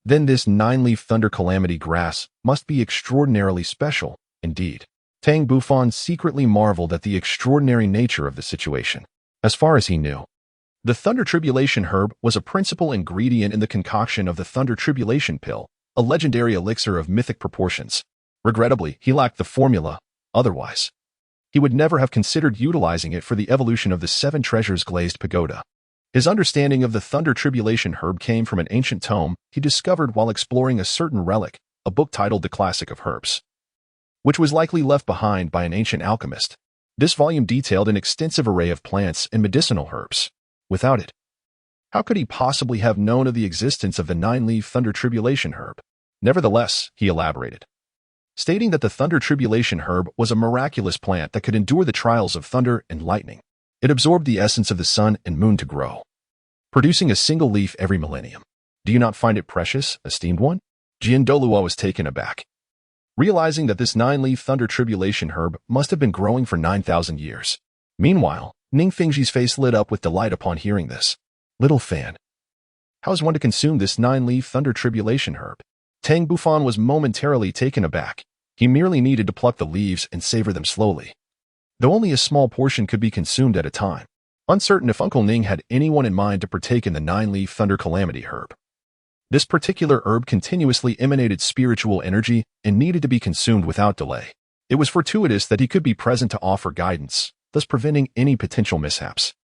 "Then this 9-leaf thunder calamity grass must be extraordinarily special, indeed." Tang Bufan secretly marveled at the extraordinary nature of the situation. As far as he knew, the Thunder Tribulation herb was a principal ingredient in the concoction of the Thunder Tribulation pill, a legendary elixir of mythic proportions. Regrettably, he lacked the formula, otherwise he would never have considered utilizing it for the evolution of the Seven Treasures Glazed Pagoda. His understanding of the Thunder Tribulation herb came from an ancient tome he discovered while exploring a certain relic, a book titled The Classic of Herbs, which was likely left behind by an ancient alchemist. This volume detailed an extensive array of plants and medicinal herbs. Without it, how could he possibly have known of the existence of the nine-leaf thunder tribulation herb? Nevertheless, he elaborated, stating that the thunder tribulation herb was a miraculous plant that could endure the trials of thunder and lightning. It absorbed the essence of the sun and moon to grow, producing a single leaf every millennium. Do you not find it precious, esteemed one? Douluo was taken aback, realizing that this nine-leaf thunder tribulation herb must have been growing for 9,000 years. Meanwhile, Ningfengji's face lit up with delight upon hearing this. Little fan, how is one to consume this nine-leaf thunder tribulation herb? Tang Bufan was momentarily taken aback. He merely needed to pluck the leaves and savor them slowly, though only a small portion could be consumed at a time. Uncertain if Uncle Ning had anyone in mind to partake in the nine-leaf thunder calamity herb. This particular herb continuously emanated spiritual energy and needed to be consumed without delay. It was fortuitous that he could be present to offer guidance, thus preventing any potential mishaps.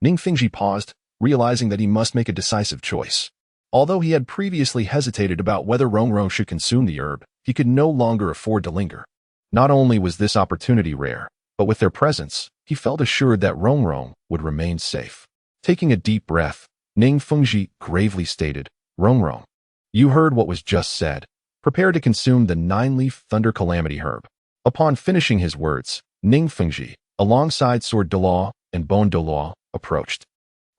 Ningfengji paused, realizing that he must make a decisive choice. Although he had previously hesitated about whether Rongrong should consume the herb, he could no longer afford to linger. Not only was this opportunity rare, but with their presence, he felt assured that Rongrong would remain safe. Taking a deep breath, Ningfengji gravely stated, Rongrong, you heard what was just said. Prepare to consume the nine-leaf thunder calamity herb. Upon finishing his words, Ningfengji, alongside Sword Douluo and Bone Douluo, approached.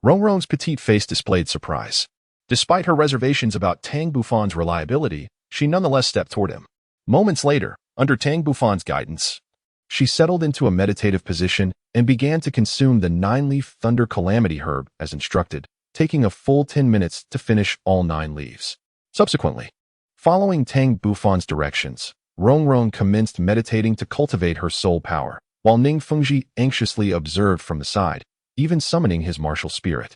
Rongrong's petite face displayed surprise. Despite her reservations about Tang Bufan's reliability, she nonetheless stepped toward him. Moments later, under Tang Bufan's guidance, she settled into a meditative position and began to consume the nine-leaf thunder calamity herb as instructed, taking a full 10 minutes to finish all 9 leaves. Subsequently, following Tang Bufan's directions, Rongrong commenced meditating to cultivate her soul power, while Ningfengji anxiously observed from the side, even summoning his martial spirit.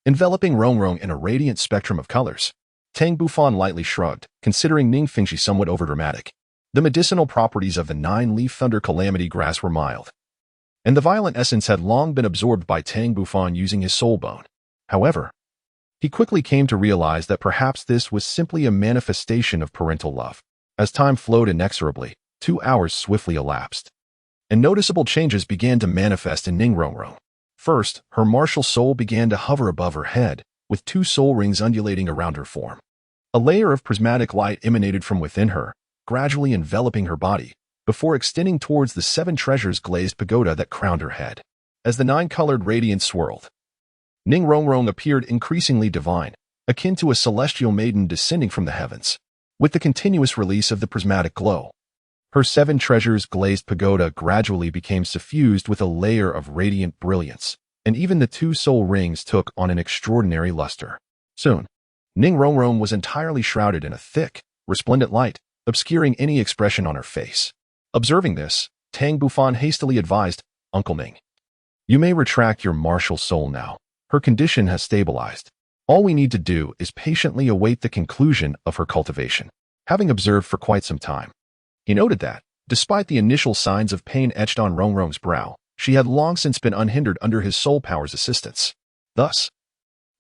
Enveloping Rongrong in a radiant spectrum of colors, Tang Bufan lightly shrugged, considering Ningfengji somewhat overdramatic. The medicinal properties of the nine-leaf thunder calamity grass were mild, and the violent essence had long been absorbed by Tang Bufan using his soul bone. However, he quickly came to realize that perhaps this was simply a manifestation of parental love. As time flowed inexorably, 2 hours swiftly elapsed, and noticeable changes began to manifest in Ningrongrong. First, her martial soul began to hover above her head, with 2 soul rings undulating around her form. A layer of prismatic light emanated from within her, gradually enveloping her body, before extending towards the 7 treasures glazed pagoda that crowned her head. As the 9-colored radiance swirled, Ningrongrong appeared increasingly divine, akin to a celestial maiden descending from the heavens. With the continuous release of the prismatic glow, her 7 treasures glazed pagoda gradually became suffused with a layer of radiant brilliance, and even the 2 soul rings took on an extraordinary luster. Soon, Ningrongrong was entirely shrouded in a thick, resplendent light, obscuring any expression on her face. Observing this, Tang Bufan hastily advised, Uncle Ning, you may retract your martial soul now. Her condition has stabilized. All we need to do is patiently await the conclusion of her cultivation. Having observed for quite some time, he noted that, despite the initial signs of pain etched on Rongrong's brow, she had long since been unhindered under his soul power's assistance. Thus,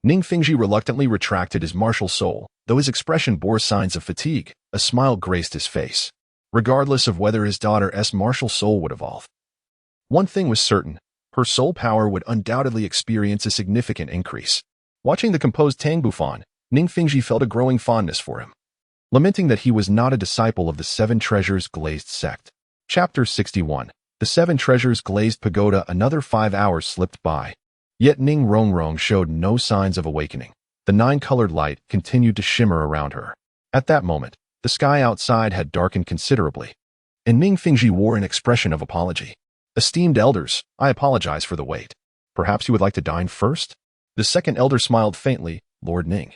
Ningfengji reluctantly retracted his martial soul, though his expression bore signs of fatigue. A smile graced his face, regardless of whether his daughter's martial soul would evolve. One thing was certain, her soul power would undoubtedly experience a significant increase. Watching the composed Tang Bufan, Ningfengji felt a growing fondness for him, lamenting that he was not a disciple of the 7 Treasures Glazed Sect. Chapter 61. The 7 Treasures Glazed Pagoda. Another 5 hours slipped by, yet Ningrongrong showed no signs of awakening. The 9-colored light continued to shimmer around her. At that moment, the sky outside had darkened considerably, and Ningfengji wore an expression of apology. Esteemed elders, I apologize for the wait. Perhaps you would like to dine first? The second elder smiled faintly, Lord Ning.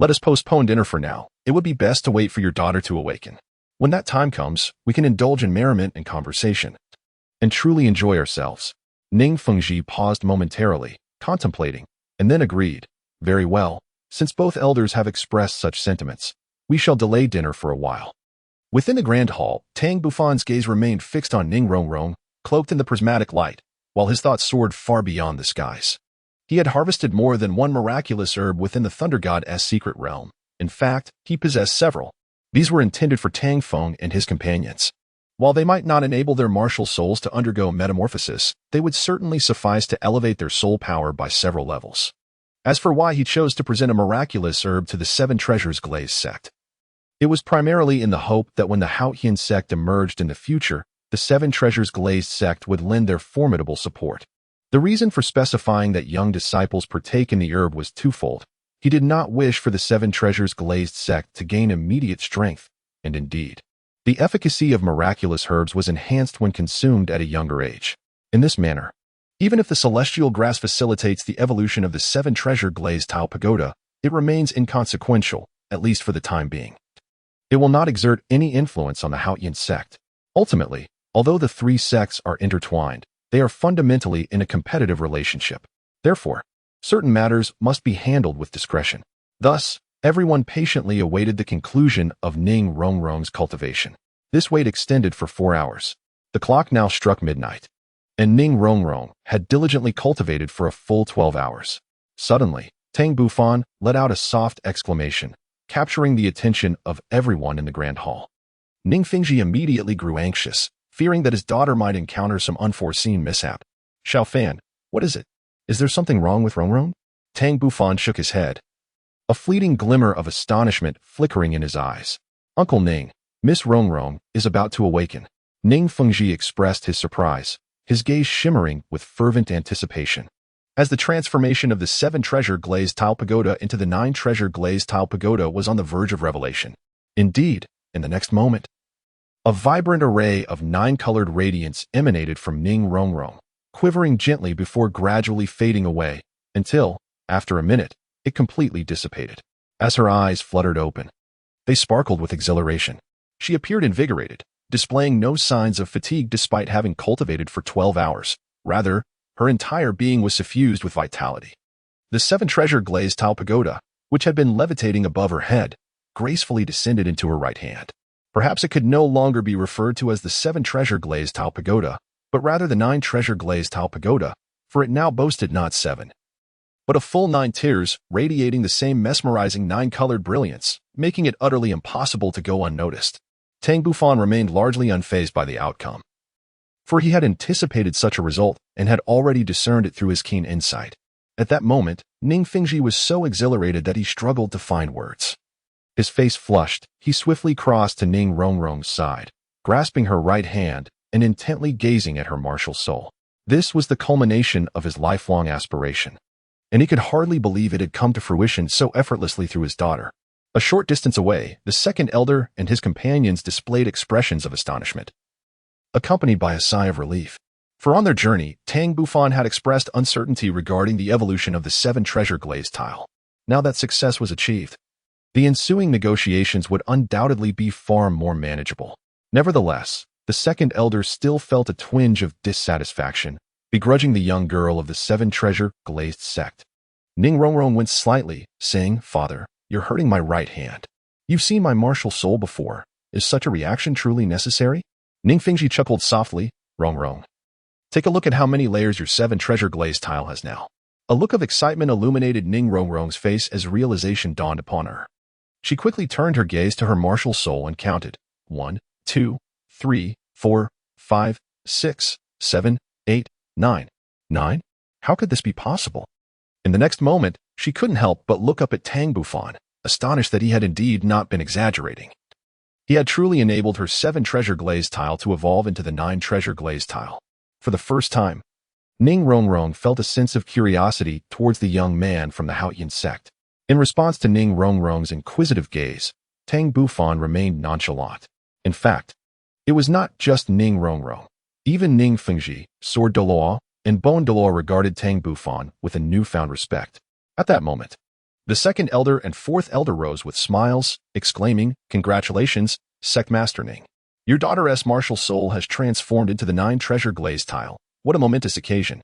Let us postpone dinner for now. It would be best to wait for your daughter to awaken. When that time comes, we can indulge in merriment and conversation, and truly enjoy ourselves. Ningfengji paused momentarily, contemplating, and then agreed. Very well, since both elders have expressed such sentiments, we shall delay dinner for a while. Within the grand hall, Tang Bufan's gaze remained fixed on Ningrongrong, cloaked in the prismatic light, while his thoughts soared far beyond the skies. He had harvested more than one miraculous herb within the Thunder God's secret realm. In fact, he possessed several. These were intended for Tang Feng and his companions. While they might not enable their martial souls to undergo metamorphosis, they would certainly suffice to elevate their soul power by several levels. As for why he chose to present a miraculous herb to the Seven Treasures Glazed sect, it was primarily in the hope that when the Haotian Sect emerged in the future, the Seven Treasures Glazed sect would lend their formidable support. The reason for specifying that young disciples partake in the herb was twofold. He did not wish for the Seven Treasures Glazed sect to gain immediate strength, and indeed, the efficacy of miraculous herbs was enhanced when consumed at a younger age. In this manner, even if the celestial grass facilitates the evolution of the Seven Treasure Glazed Tile Pagoda, it remains inconsequential, at least for the time being. It will not exert any influence on the Haotian Sect. Ultimately, although the three sects are intertwined, they are fundamentally in a competitive relationship. Therefore, certain matters must be handled with discretion. Thus, everyone patiently awaited the conclusion of Ning Rongrong's cultivation. This wait extended for 4 hours. The clock now struck midnight, and Ning Rongrong had diligently cultivated for a full 12 hours. Suddenly, Tang Bufan let out a soft exclamation, capturing the attention of everyone in the grand hall. Ning Fingji immediately grew anxious, fearing that his daughter might encounter some unforeseen mishap. Xiao Fan, what is it? Is there something wrong with Rongrong? Tang Bufan shook his head, a fleeting glimmer of astonishment flickering in his eyes. Uncle Ning, Miss Rongrong is about to awaken. Ning Fengji expressed his surprise, his gaze shimmering with fervent anticipation. As the transformation of the Seven Treasure Glazed Tile Pagoda into the Nine Treasure Glazed Tile Pagoda was on the verge of revelation. Indeed, in the next moment, a vibrant array of nine-colored radiance emanated from Ning Rongrong, quivering gently before gradually fading away, until, after a minute, it completely dissipated. As her eyes fluttered open, they sparkled with exhilaration. She appeared invigorated, displaying no signs of fatigue despite having cultivated for 12 hours. Rather, her entire being was suffused with vitality. The Seven Treasure Glazed Tile Pagoda, which had been levitating above her head, gracefully descended into her right hand. Perhaps it could no longer be referred to as the Seven Treasure Glazed Tile Pagoda, but rather the Nine Treasure Glazed Tile Pagoda, for it now boasted not 7, but a full 9 tiers, radiating the same mesmerizing 9-colored brilliance, making it utterly impossible to go unnoticed. Tang Bufan remained largely unfazed by the outcome, for he had anticipated such a result and had already discerned it through his keen insight. At that moment, Ning Fingji was so exhilarated that he struggled to find words. His face flushed, he swiftly crossed to Ning Rongrong's side, grasping her right hand and intently gazing at her martial soul. This was the culmination of his lifelong aspiration, and he could hardly believe it had come to fruition so effortlessly through his daughter. A short distance away, the second elder and his companions displayed expressions of astonishment, accompanied by a sigh of relief. For on their journey, Tang Bufan had expressed uncertainty regarding the evolution of the Seven Treasure Glazed Tile. Now that success was achieved, the ensuing negotiations would undoubtedly be far more manageable. Nevertheless, the second elder still felt a twinge of dissatisfaction, begrudging the young girl of the Seven Treasure Glazed Sect. Ning Rongrong winced slightly, saying, "Father, you're hurting my right hand. You've seen my martial soul before. Is such a reaction truly necessary?" Ning Fingji chuckled softly. "Rongrong, take a look at how many layers your Seven Treasure Glazed tile has now." A look of excitement illuminated Ning Rongrong's face as realization dawned upon her. She quickly turned her gaze to her martial soul and counted. 1, 2, 3, 4, 5, 6, 7, 8, 9. 9? How could this be possible? In the next moment, she couldn't help but look up at Tang Bufan, astonished that he had indeed not been exaggerating. He had truly enabled her Seven Treasure Glazed tile to evolve into the Nine Treasure Glazed tile. For the first time, Ning Rongrong felt a sense of curiosity towards the young man from the Haotian Sect. In response to Ning Rongrong's inquisitive gaze, Tang Bufan remained nonchalant. In fact, it was not just Ning Rongrong. Even Ning Fengji, Sword Douluo, and Bone Douluo regarded Tang Bufan with a newfound respect. At that moment, the second elder and fourth elder rose with smiles, exclaiming, "Congratulations, Sect Master Ning. Your daughter's martial soul has transformed into the Nine Treasure Glazed tile. What a momentous occasion."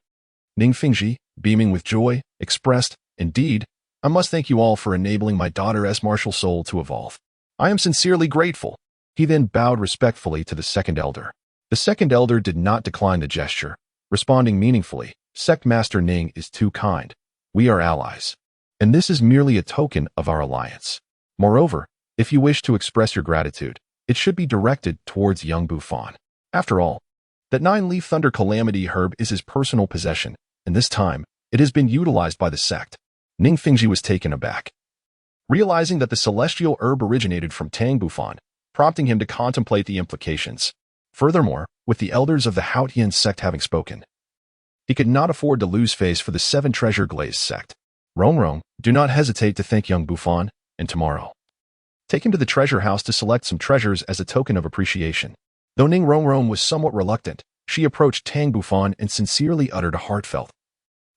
Ning Fengji, beaming with joy, expressed, "Indeed, I must thank you all for enabling my daughter's martial soul to evolve. I am sincerely grateful." He then bowed respectfully to the second elder. The second elder did not decline the gesture, responding meaningfully, "Sect Master Ning is too kind. We are allies, and this is merely a token of our alliance. Moreover, if you wish to express your gratitude, it should be directed towards young Bufan." After all, that 9-leaf thunder calamity herb is his personal possession, and this time, it has been utilized by the sect. Ning Fengji was taken aback, realizing that the celestial herb originated from Tang Bufan, prompting him to contemplate the implications. Furthermore, with the elders of the Haotian Sect having spoken, he could not afford to lose face for the 7 treasure glazed sect. Rong, do not hesitate to thank young Bufan, and tomorrow, take him to the treasure house to select some treasures as a token of appreciation. Though Ning Rong was somewhat reluctant, she approached Tang Bufan and sincerely uttered a heartfelt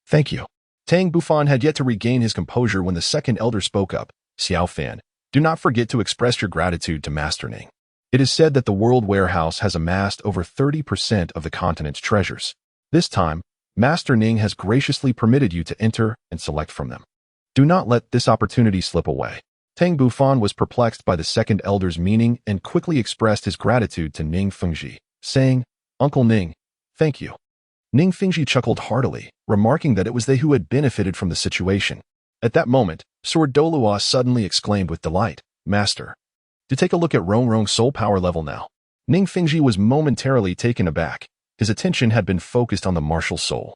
thank you. Tang Bufan had yet to regain his composure when the second elder spoke up. Xiao Fan, do not forget to express your gratitude to Master Ning. It is said that the World Warehouse has amassed over 30% of the continent's treasures. This time, Master Ning has graciously permitted you to enter and select from them. Do not let this opportunity slip away. Tang Bufan was perplexed by the second elder's meaning and quickly expressed his gratitude to Ning Fengji, saying, Uncle Ning, thank you. Ning Fengji chuckled heartily, remarking that it was they who had benefited from the situation. At that moment, Sword Douluo suddenly exclaimed with delight, Master, to take a look at Rong's soul power level now. Ning Fengji was momentarily taken aback. His attention had been focused on the martial soul,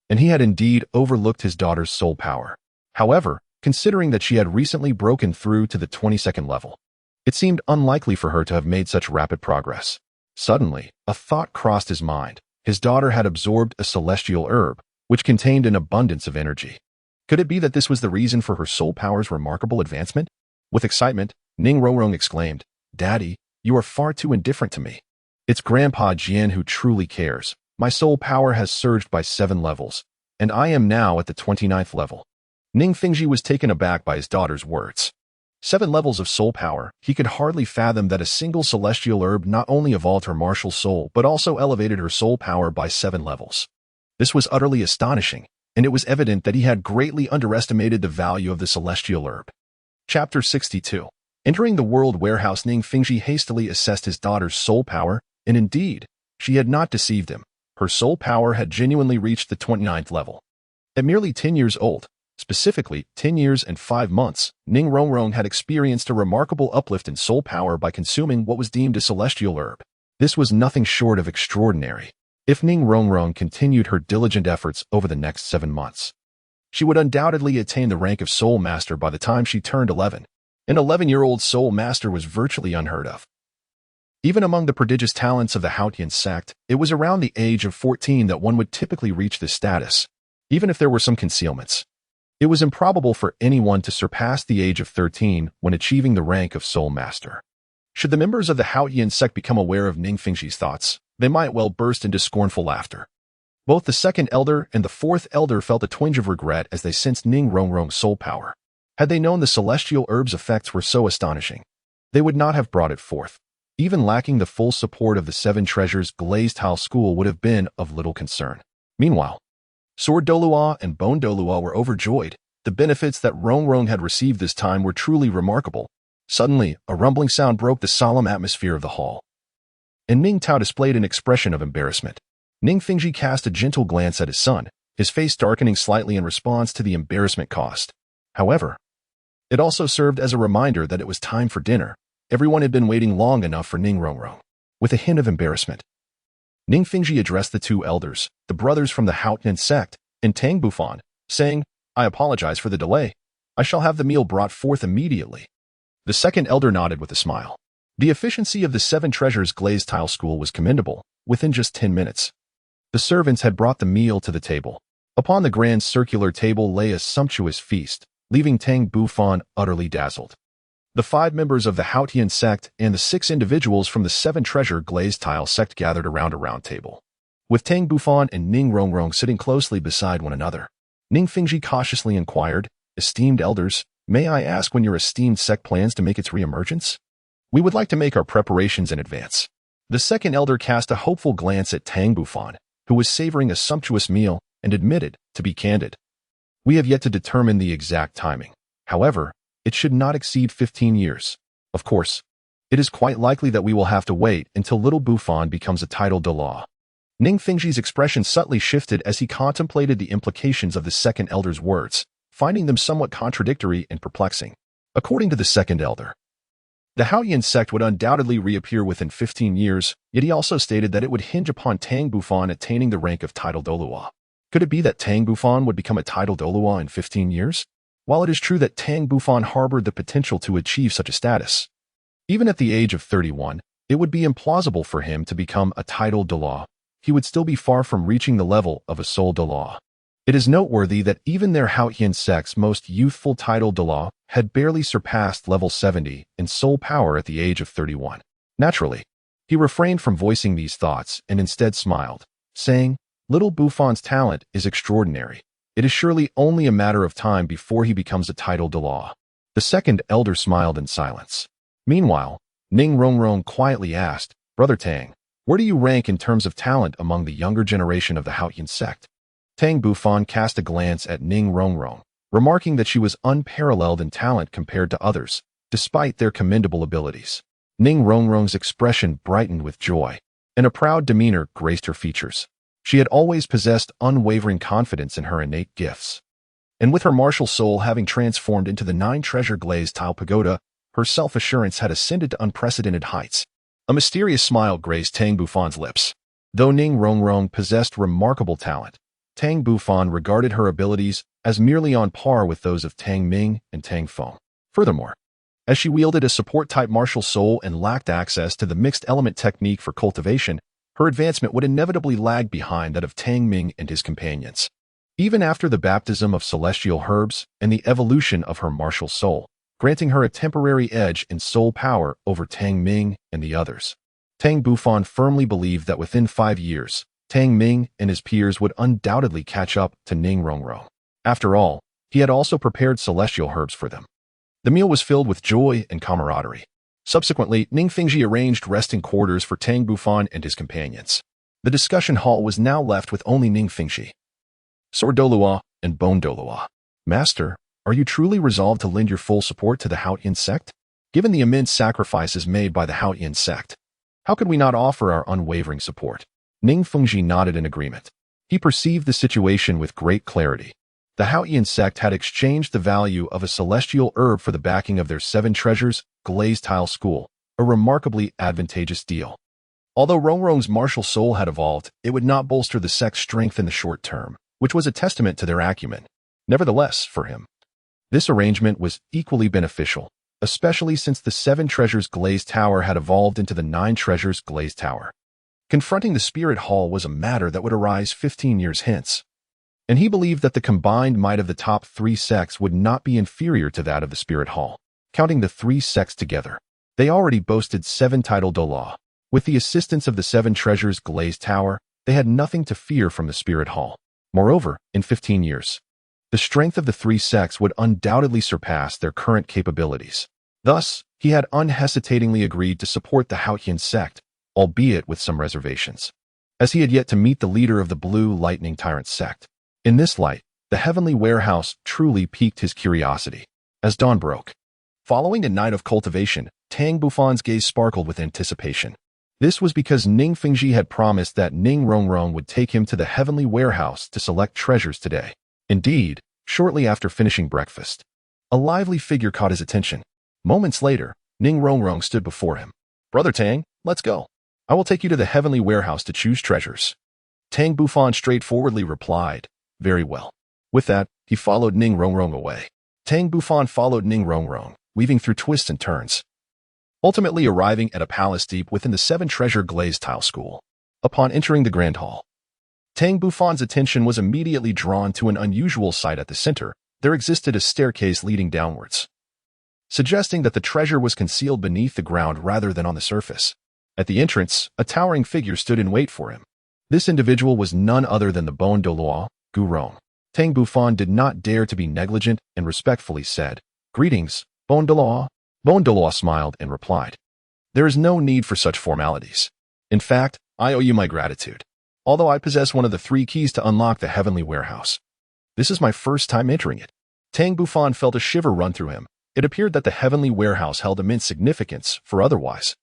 and he had indeed overlooked his daughter's soul power. However, considering that she had recently broken through to the 22nd level, it seemed unlikely for her to have made such rapid progress. Suddenly, a thought crossed his mind. His daughter had absorbed a celestial herb, which contained an abundance of energy. Could it be that this was the reason for her soul power's remarkable advancement? With excitement, Ning Rong exclaimed, Daddy, you are far too indifferent to me. It's Grandpa Jian who truly cares. My soul power has surged by 7 levels, and I am now at the 29th level. Ning Fengji was taken aback by his daughter's words. 7 levels of soul power, he could hardly fathom that a single celestial herb not only evolved her martial soul but also elevated her soul power by 7 levels. This was utterly astonishing, and it was evident that he had greatly underestimated the value of the celestial herb. Chapter 62. Entering the World Warehouse, Ning Fengji hastily assessed his daughter's soul power, and indeed, she had not deceived him. Her soul power had genuinely reached the 29th level. At merely 10 years old, specifically 10 years and 5 months, Ning Rong had experienced a remarkable uplift in soul power by consuming what was deemed a celestial herb. This was nothing short of extraordinary. If Ning Rong continued her diligent efforts over the next 7 months, she would undoubtedly attain the rank of Soulmaster by the time she turned 11. An 11-year-old Soulmaster was virtually unheard of. Even among the prodigious talents of the Haotian Sect, it was around the age of 14 that one would typically reach this status, even if there were some concealments. It was improbable for anyone to surpass the age of 13 when achieving the rank of Soulmaster. Should the members of the Haotian Sect become aware of Ning Fengji's thoughts, they might well burst into scornful laughter. Both the second elder and the fourth elder felt a twinge of regret as they sensed Ning Rong's soul power. Had they known the celestial herb's effects were so astonishing, they would not have brought it forth. Even lacking the full support of the 7 treasures glazed tile school would have been of little concern. Meanwhile, Sword Douluo and Bone Douluo were overjoyed. The benefits that Rong had received this time were truly remarkable. Suddenly, a rumbling sound broke the solemn atmosphere of the hall, and Ning Tao displayed an expression of embarrassment. Ning Fengji cast a gentle glance at his son, his face darkening slightly in response to the embarrassment caused. However, it also served as a reminder that it was time for dinner. Everyone had been waiting long enough for Ning Rong. With a hint of embarrassment, Ning Fengji addressed the 2 elders, the brothers from the Haotian Sect, and Tang Bufan, saying, I apologize for the delay. I shall have the meal brought forth immediately. The second elder nodded with a smile. The efficiency of the 7 treasures glazed tile school was commendable. Within just 10 minutes, the servants had brought the meal to the table. Upon the grand circular table lay a sumptuous feast, leaving Tang Bufan utterly dazzled. The 5 members of the Haotian Sect and the 6 individuals from the 7 treasure glazed tile sect gathered around a round table, with Tang Bufan and Ning Rong sitting closely beside one another. Ning Fengji cautiously inquired, Esteemed elders, may I ask when your esteemed sect plans to make its reemergence? We would like to make our preparations in advance. The second elder cast a hopeful glance at Tang Bufan, who was savoring a sumptuous meal, and admitted, to be candid, we have yet to determine the exact timing. However, it should not exceed 15 years. Of course, it is quite likely that we will have to wait until little Bufan becomes a title de law. Ning Fengji's expression subtly shifted as he contemplated the implications of the second elder's words, finding them somewhat contradictory and perplexing. According to the second elder, The Haotian Sect would undoubtedly reappear within 15 years, yet he also stated that it would hinge upon Tang Bufan attaining the rank of title Douluo. Could it be that Tang Bufan would become a title Douluo in 15 years? While it is true that Tang Bufan harbored the potential to achieve such a status, even at the age of 31, it would be implausible for him to become a title Douluo. He would still be far from reaching the level of a soul Douluo. It is noteworthy that even their Haotian Sect's most youthful title Douluo had barely surpassed level 70 in soul power at the age of 31. Naturally, he refrained from voicing these thoughts and instead smiled, saying, "Little Bufan's talent is extraordinary. It is surely only a matter of time before he becomes a title Douluo." The second elder smiled in silence. Meanwhile, Ning Rongrong quietly asked, "Brother Tang, where do you rank in terms of talent among the younger generation of the Haotian Sect?" Tang Bufan cast a glance at Ning Rongrong, remarking that she was unparalleled in talent compared to others, despite their commendable abilities. Ning Rongrong's expression brightened with joy, and a proud demeanor graced her features. She had always possessed unwavering confidence in her innate gifts. And with her martial soul having transformed into the 9-treasure glazed tile pagoda, her self-assurance had ascended to unprecedented heights. A mysterious smile graced Tang Bufan's lips. Though Ning Rongrong possessed remarkable talent, Tang Bufan regarded her abilities as merely on par with those of Tang Ming and Tang Feng. Furthermore, as she wielded a support-type martial soul and lacked access to the mixed-element technique for cultivation, her advancement would inevitably lag behind that of Tang Ming and his companions. Even after the baptism of celestial herbs and the evolution of her martial soul, granting her a temporary edge in soul power over Tang Ming and the others, Tang Bufan firmly believed that within 5 years, Tang Ming and his peers would undoubtedly catch up to Ning Rongrong. After all, he had also prepared celestial herbs for them. The meal was filled with joy and camaraderie. Subsequently, Ning Fingji arranged resting quarters for Tang Bufan and his companions. The discussion hall was now left with only Ning Fingji, Sword Douluo, and Bone Douluo. "Master, are you truly resolved to lend your full support to the Haotian Sect? Given the immense sacrifices made by the Haotian Sect, how could we not offer our unwavering support?" Ning Fengji nodded in agreement. He perceived the situation with great clarity. The Haotian Sect had exchanged the value of a celestial herb for the backing of their 7 treasures glazed tile school, a remarkably advantageous deal. Although Rongrong's martial soul had evolved, it would not bolster the sect's strength in the short term, which was a testament to their acumen. Nevertheless, for him, this arrangement was equally beneficial, especially since the 7 treasures glazed tower had evolved into the 9 treasures glazed tower. Confronting the Spirit Hall was a matter that would arise 15 years hence, and he believed that the combined might of the top 3 sects would not be inferior to that of the Spirit Hall. Counting the 3 sects together, they already boasted 7 title Douluo. With the assistance of the 7 treasures glazed tower, they had nothing to fear from the Spirit Hall. Moreover, in 15 years, the strength of the 3 sects would undoubtedly surpass their current capabilities. Thus, he had unhesitatingly agreed to support the Haotian Sect, albeit with some reservations, as he had yet to meet the leader of the Blue Lightning Tyrant Sect. In this light, the heavenly warehouse truly piqued his curiosity. As dawn broke, following a night of cultivation, Tang Bufan's gaze sparkled with anticipation. This was because Ning Fingji had promised that Ning Rongrong would take him to the heavenly warehouse to select treasures today. Indeed, shortly after finishing breakfast, a lively figure caught his attention. Moments later, Ning Rongrong stood before him. "Brother Tang, let's go. I will take you to the heavenly warehouse to choose treasures." Tang Bufan straightforwardly replied, "Very well." With that, he followed Ning Rongrong away. Tang Bufan followed Ning Rongrong, weaving through twists and turns, ultimately arriving at a palace deep within the 7-treasure glazed tile school. Upon entering the grand hall, Tang Bufan's attention was immediately drawn to an unusual sight at the center. There existed a staircase leading downwards, suggesting that the treasure was concealed beneath the ground rather than on the surface. At the entrance, a towering figure stood in wait for him. This individual was none other than the Bone Douluo, Gurong. Tang Bufan did not dare to be negligent and respectfully said, "Greetings, Bone Douluo." Bone Douluo smiled and replied, "There is no need for such formalities. In fact, I owe you my gratitude, although I possess one of the 3 keys to unlock the heavenly warehouse. This is my first time entering it." Tang Bufan felt a shiver run through him. It appeared that the heavenly warehouse held immense significance, for otherwise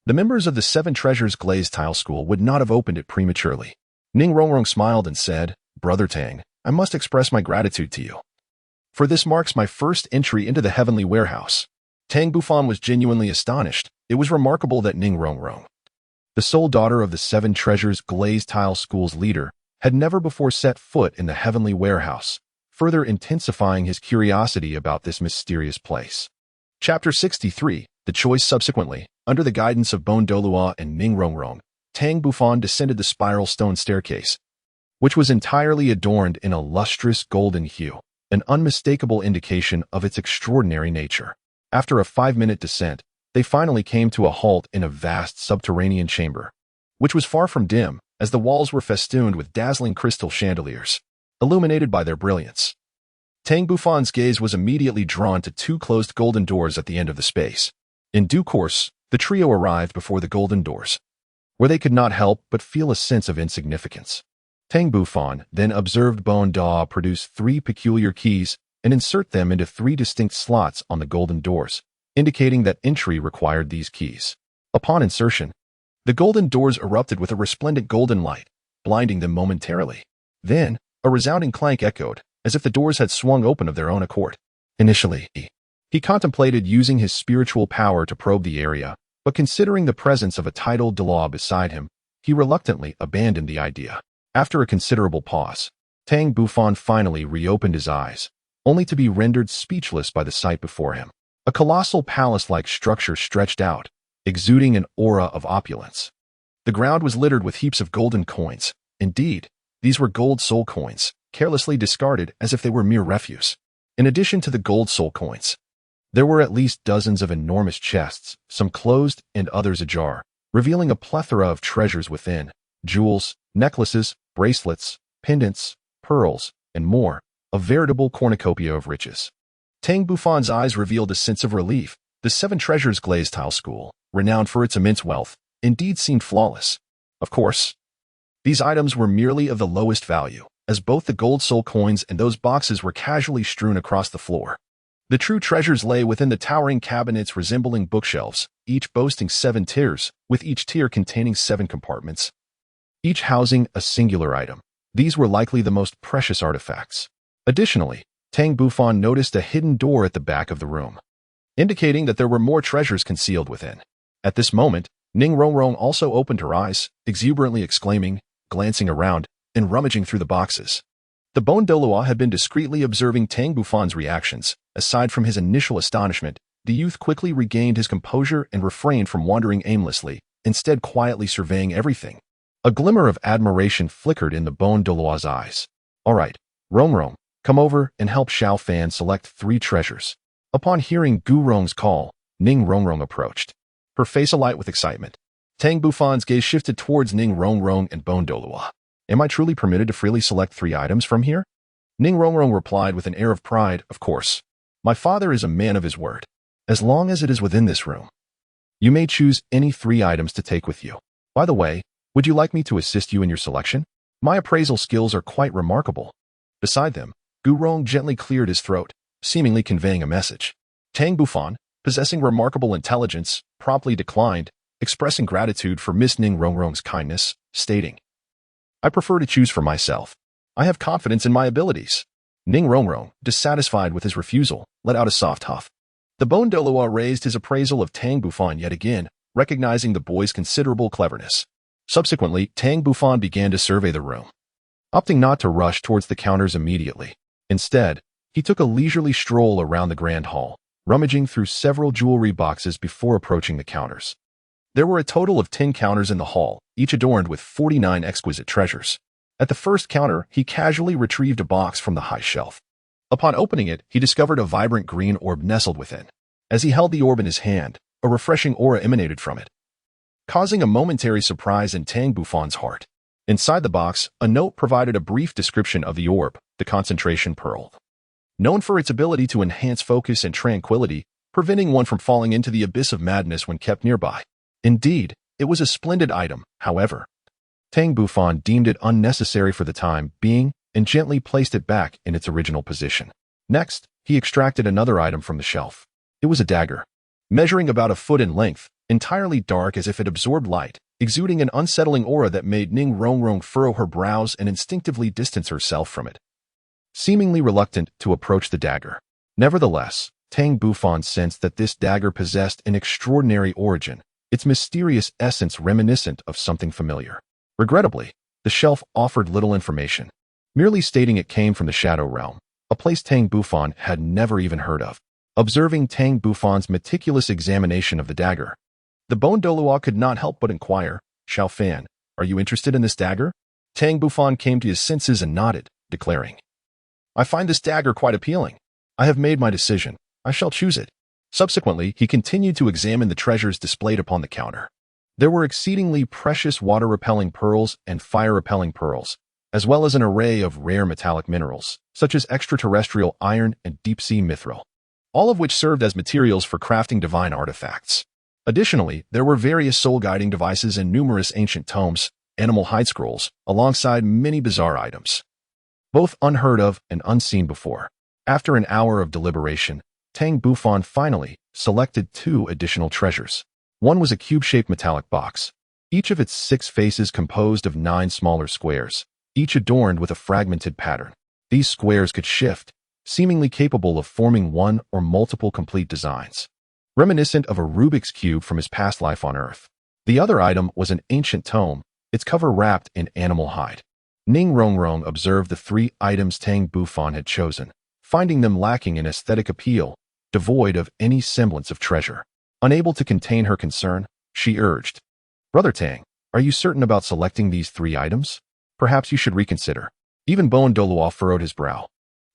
the members of the 7 treasures glazed tile school would not have opened it prematurely. Ning Rongrong smiled and said, "Brother Tang, I must express my gratitude to you, for this marks my first entry into the heavenly warehouse." Tang Bufan was genuinely astonished. It was remarkable that Ning Rongrong, the sole daughter of the Seven Treasures Glazed Tile School's leader, had never before set foot in the heavenly warehouse, further intensifying his curiosity about this mysterious place. Chapter 63, The Choice. Subsequently, under the guidance of Bon Douluo and Ning Rongrong, Tang Bufan descended the spiral stone staircase, which was entirely adorned in a lustrous golden hue, an unmistakable indication of its extraordinary nature. After a 5-minute descent, they finally came to a halt in a vast subterranean chamber, which was far from dim, as the walls were festooned with dazzling crystal chandeliers, illuminated by their brilliance. Tang Bufan's gaze was immediately drawn to 2 closed golden doors at the end of the space. In due course, the trio arrived before the golden doors, where they could not help but feel a sense of insignificance. Tang Bufan then observed Bon Da produce 3 peculiar keys and insert them into 3 distinct slots on the golden doors, indicating that entry required these keys. Upon insertion, the golden doors erupted with a resplendent golden light, blinding them momentarily. Then, a resounding clank echoed, as if the doors had swung open of their own accord. Initially, he contemplated using his spiritual power to probe the area, but considering the presence of a titled Douluo beside him, he reluctantly abandoned the idea. After a considerable pause, Tang Bufan finally reopened his eyes, only to be rendered speechless by the sight before him. A colossal palace-like structure stretched out, exuding an aura of opulence. The ground was littered with heaps of golden coins. Indeed, these were gold soul coins, carelessly discarded as if they were mere refuse. In addition to the gold soul coins, there were at least dozens of enormous chests, some closed and others ajar, revealing a plethora of treasures within: jewels, necklaces, bracelets, pendants, pearls, and more, a veritable cornucopia of riches. Tang Bufan's eyes revealed a sense of relief. The Seven Treasures Glazed Tile School, renowned for its immense wealth, indeed seemed flawless. Of course, these items were merely of the lowest value, as both the gold soul coins and those boxes were casually strewn across the floor. The true treasures lay within the towering cabinets resembling bookshelves, each boasting 7 tiers, with each tier containing 7 compartments, each housing a singular item. These were likely the most precious artifacts. Additionally, Tang Bufan noticed a hidden door at the back of the room, indicating that there were more treasures concealed within. At this moment, Ning Rongrong also opened her eyes, exuberantly exclaiming, glancing around, and rummaging through the boxes. The Bon Douluo had been discreetly observing Tang Bufan's reactions. Aside from his initial astonishment, the youth quickly regained his composure and refrained from wandering aimlessly, instead quietly surveying everything. A glimmer of admiration flickered in the Bon Douluo's eyes. "All right, Rongrong, come over and help Xiao Fan select 3 treasures." Upon hearing Gu Rong's call, Ning Rongrong approached, her face alight with excitement. Tang Bufan's gaze shifted towards Ning Rongrong and Bon Douluo. "Am I truly permitted to freely select 3 items from here?" Ning Rongrong replied with an air of pride, "Of course. My father is a man of his word. As long as it is within this room, you may choose any 3 items to take with you. By the way, would you like me to assist you in your selection? My appraisal skills are quite remarkable." Beside them, Gu Rong gently cleared his throat, seemingly conveying a message. Tang Bufan, possessing remarkable intelligence, promptly declined, expressing gratitude for Miss Ning Rongrong's kindness, stating, "I prefer to choose for myself. I have confidence in my abilities." Ning Rongrong, dissatisfied with his refusal, let out a soft huff. The Bon Douluo raised his appraisal of Tang Bufan yet again, recognizing the boy's considerable cleverness. Subsequently, Tang Bufan began to survey the room, opting not to rush towards the counters immediately. Instead, he took a leisurely stroll around the grand hall, rummaging through several jewelry boxes before approaching the counters. There were a total of 10 counters in the hall, each adorned with 49 exquisite treasures. At the first counter, he casually retrieved a box from the high shelf. Upon opening it, he discovered a vibrant green orb nestled within. As he held the orb in his hand, a refreshing aura emanated from it, causing a momentary surprise in Tang Bufan's heart. Inside the box, a note provided a brief description of the orb, the concentration pearl, known for its ability to enhance focus and tranquility, preventing one from falling into the abyss of madness when kept nearby. Indeed, it was a splendid item. However, Tang Bufan deemed it unnecessary for the time being and gently placed it back in its original position. Next, he extracted another item from the shelf. It was a dagger, measuring about 1 foot in length, entirely dark as if it absorbed light, exuding an unsettling aura that made Ning Rongrong furrow her brows and instinctively distance herself from it, seemingly reluctant to approach the dagger. Nevertheless, Tang Bufan sensed that this dagger possessed an extraordinary origin, its mysterious essence reminiscent of something familiar. Regrettably, the shelf offered little information, merely stating it came from the Shadow Realm, a place Tang Bufan had never even heard of. Observing Tang Bufan's meticulous examination of the dagger, the Bone Douluo could not help but inquire, "Xiao Fan, are you interested in this dagger?" Tang Bufan came to his senses and nodded, declaring, "I find this dagger quite appealing. I have made my decision. I shall choose it." Subsequently, he continued to examine the treasures displayed upon the counter. There were exceedingly precious water-repelling pearls and fire-repelling pearls, as well as an array of rare metallic minerals, such as extraterrestrial iron and deep-sea mithril, all of which served as materials for crafting divine artifacts. Additionally, there were various soul-guiding devices and numerous ancient tomes, animal hide scrolls, alongside many bizarre items, both unheard of and unseen before. After an hour of deliberation, Tang Bufan finally selected 2 additional treasures. One was a cube-shaped metallic box, each of its 6 faces composed of 9 smaller squares, each adorned with a fragmented pattern. These squares could shift, seemingly capable of forming one or multiple complete designs, reminiscent of a Rubik's Cube from his past life on Earth. The other item was an ancient tome, its cover wrapped in animal hide. Ning Rongrong observed the 3 items Tang Bufan had chosen, finding them lacking in aesthetic appeal, devoid of any semblance of treasure. Unable to contain her concern, she urged, "Brother Tang, are you certain about selecting these 3 items? Perhaps you should reconsider." Even Bone Douluo furrowed his brow,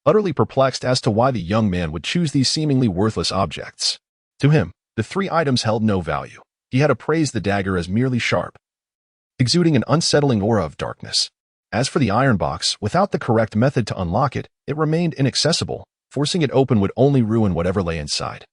utterly perplexed as to why the young man would choose these seemingly worthless objects. To him, the 3 items held no value. He had appraised the dagger as merely sharp, exuding an unsettling aura of darkness. As for the iron box, without the correct method to unlock it, it remained inaccessible. Forcing it open would only ruin whatever lay inside,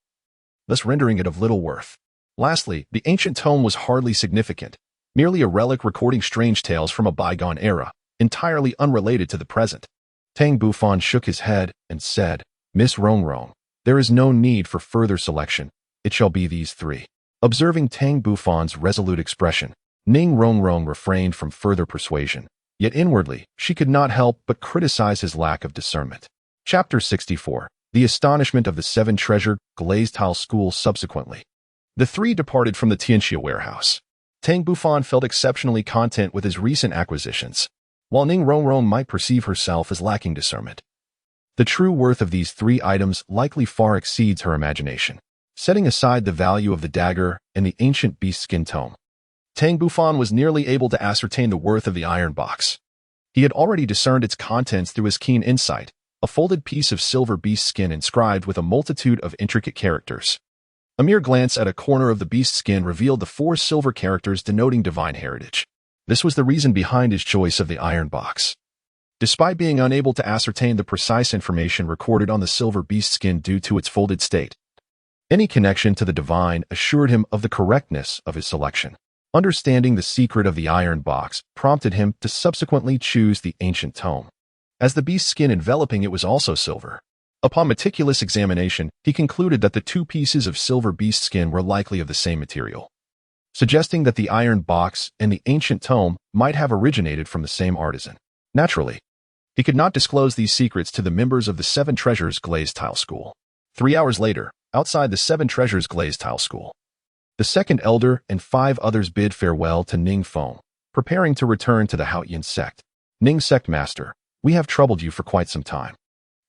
thus rendering it of little worth. Lastly, the ancient tome was hardly significant, merely a relic recording strange tales from a bygone era, entirely unrelated to the present. Tang Bufan shook his head and said, "Miss Rongrong, there is no need for further selection. It shall be these 3. Observing Tang Bufan's resolute expression, Ning Rongrong refrained from further persuasion, yet inwardly, she could not help but criticize his lack of discernment. Chapter 64. The Astonishment of the 7 Treasured Glazed Tile School. Subsequently, the 3 departed from the Tianxia warehouse. Tang Bufan felt exceptionally content with his recent acquisitions, while Ning Rongrong might perceive herself as lacking discernment. The true worth of these 3 items likely far exceeds her imagination. Setting aside the value of the dagger and the ancient beast skin tome, Tang Bufan was nearly able to ascertain the worth of the iron box. He had already discerned its contents through his keen insight, a folded piece of silver beast skin inscribed with a multitude of intricate characters. A mere glance at a corner of the beast skin revealed the 4 silver characters denoting divine heritage. This was the reason behind his choice of the iron box. Despite being unable to ascertain the precise information recorded on the silver beast skin due to its folded state, any connection to the divine assured him of the correctness of his selection. Understanding the secret of the iron box prompted him to subsequently choose the ancient tome, as the beast skin enveloping it was also silver. Upon meticulous examination, he concluded that the 2 pieces of silver beast skin were likely of the same material, suggesting that the iron box and the ancient tome might have originated from the same artisan. Naturally, he could not disclose these secrets to the members of the 7 Treasures Glazed Tile School. 3 hours later, outside the 7 Treasures Glazed Tile School, the second elder and 5 others bid farewell to Ning Feng, preparing to return to the Haotian Sect. "Ning Sect Master, we have troubled you for quite some time.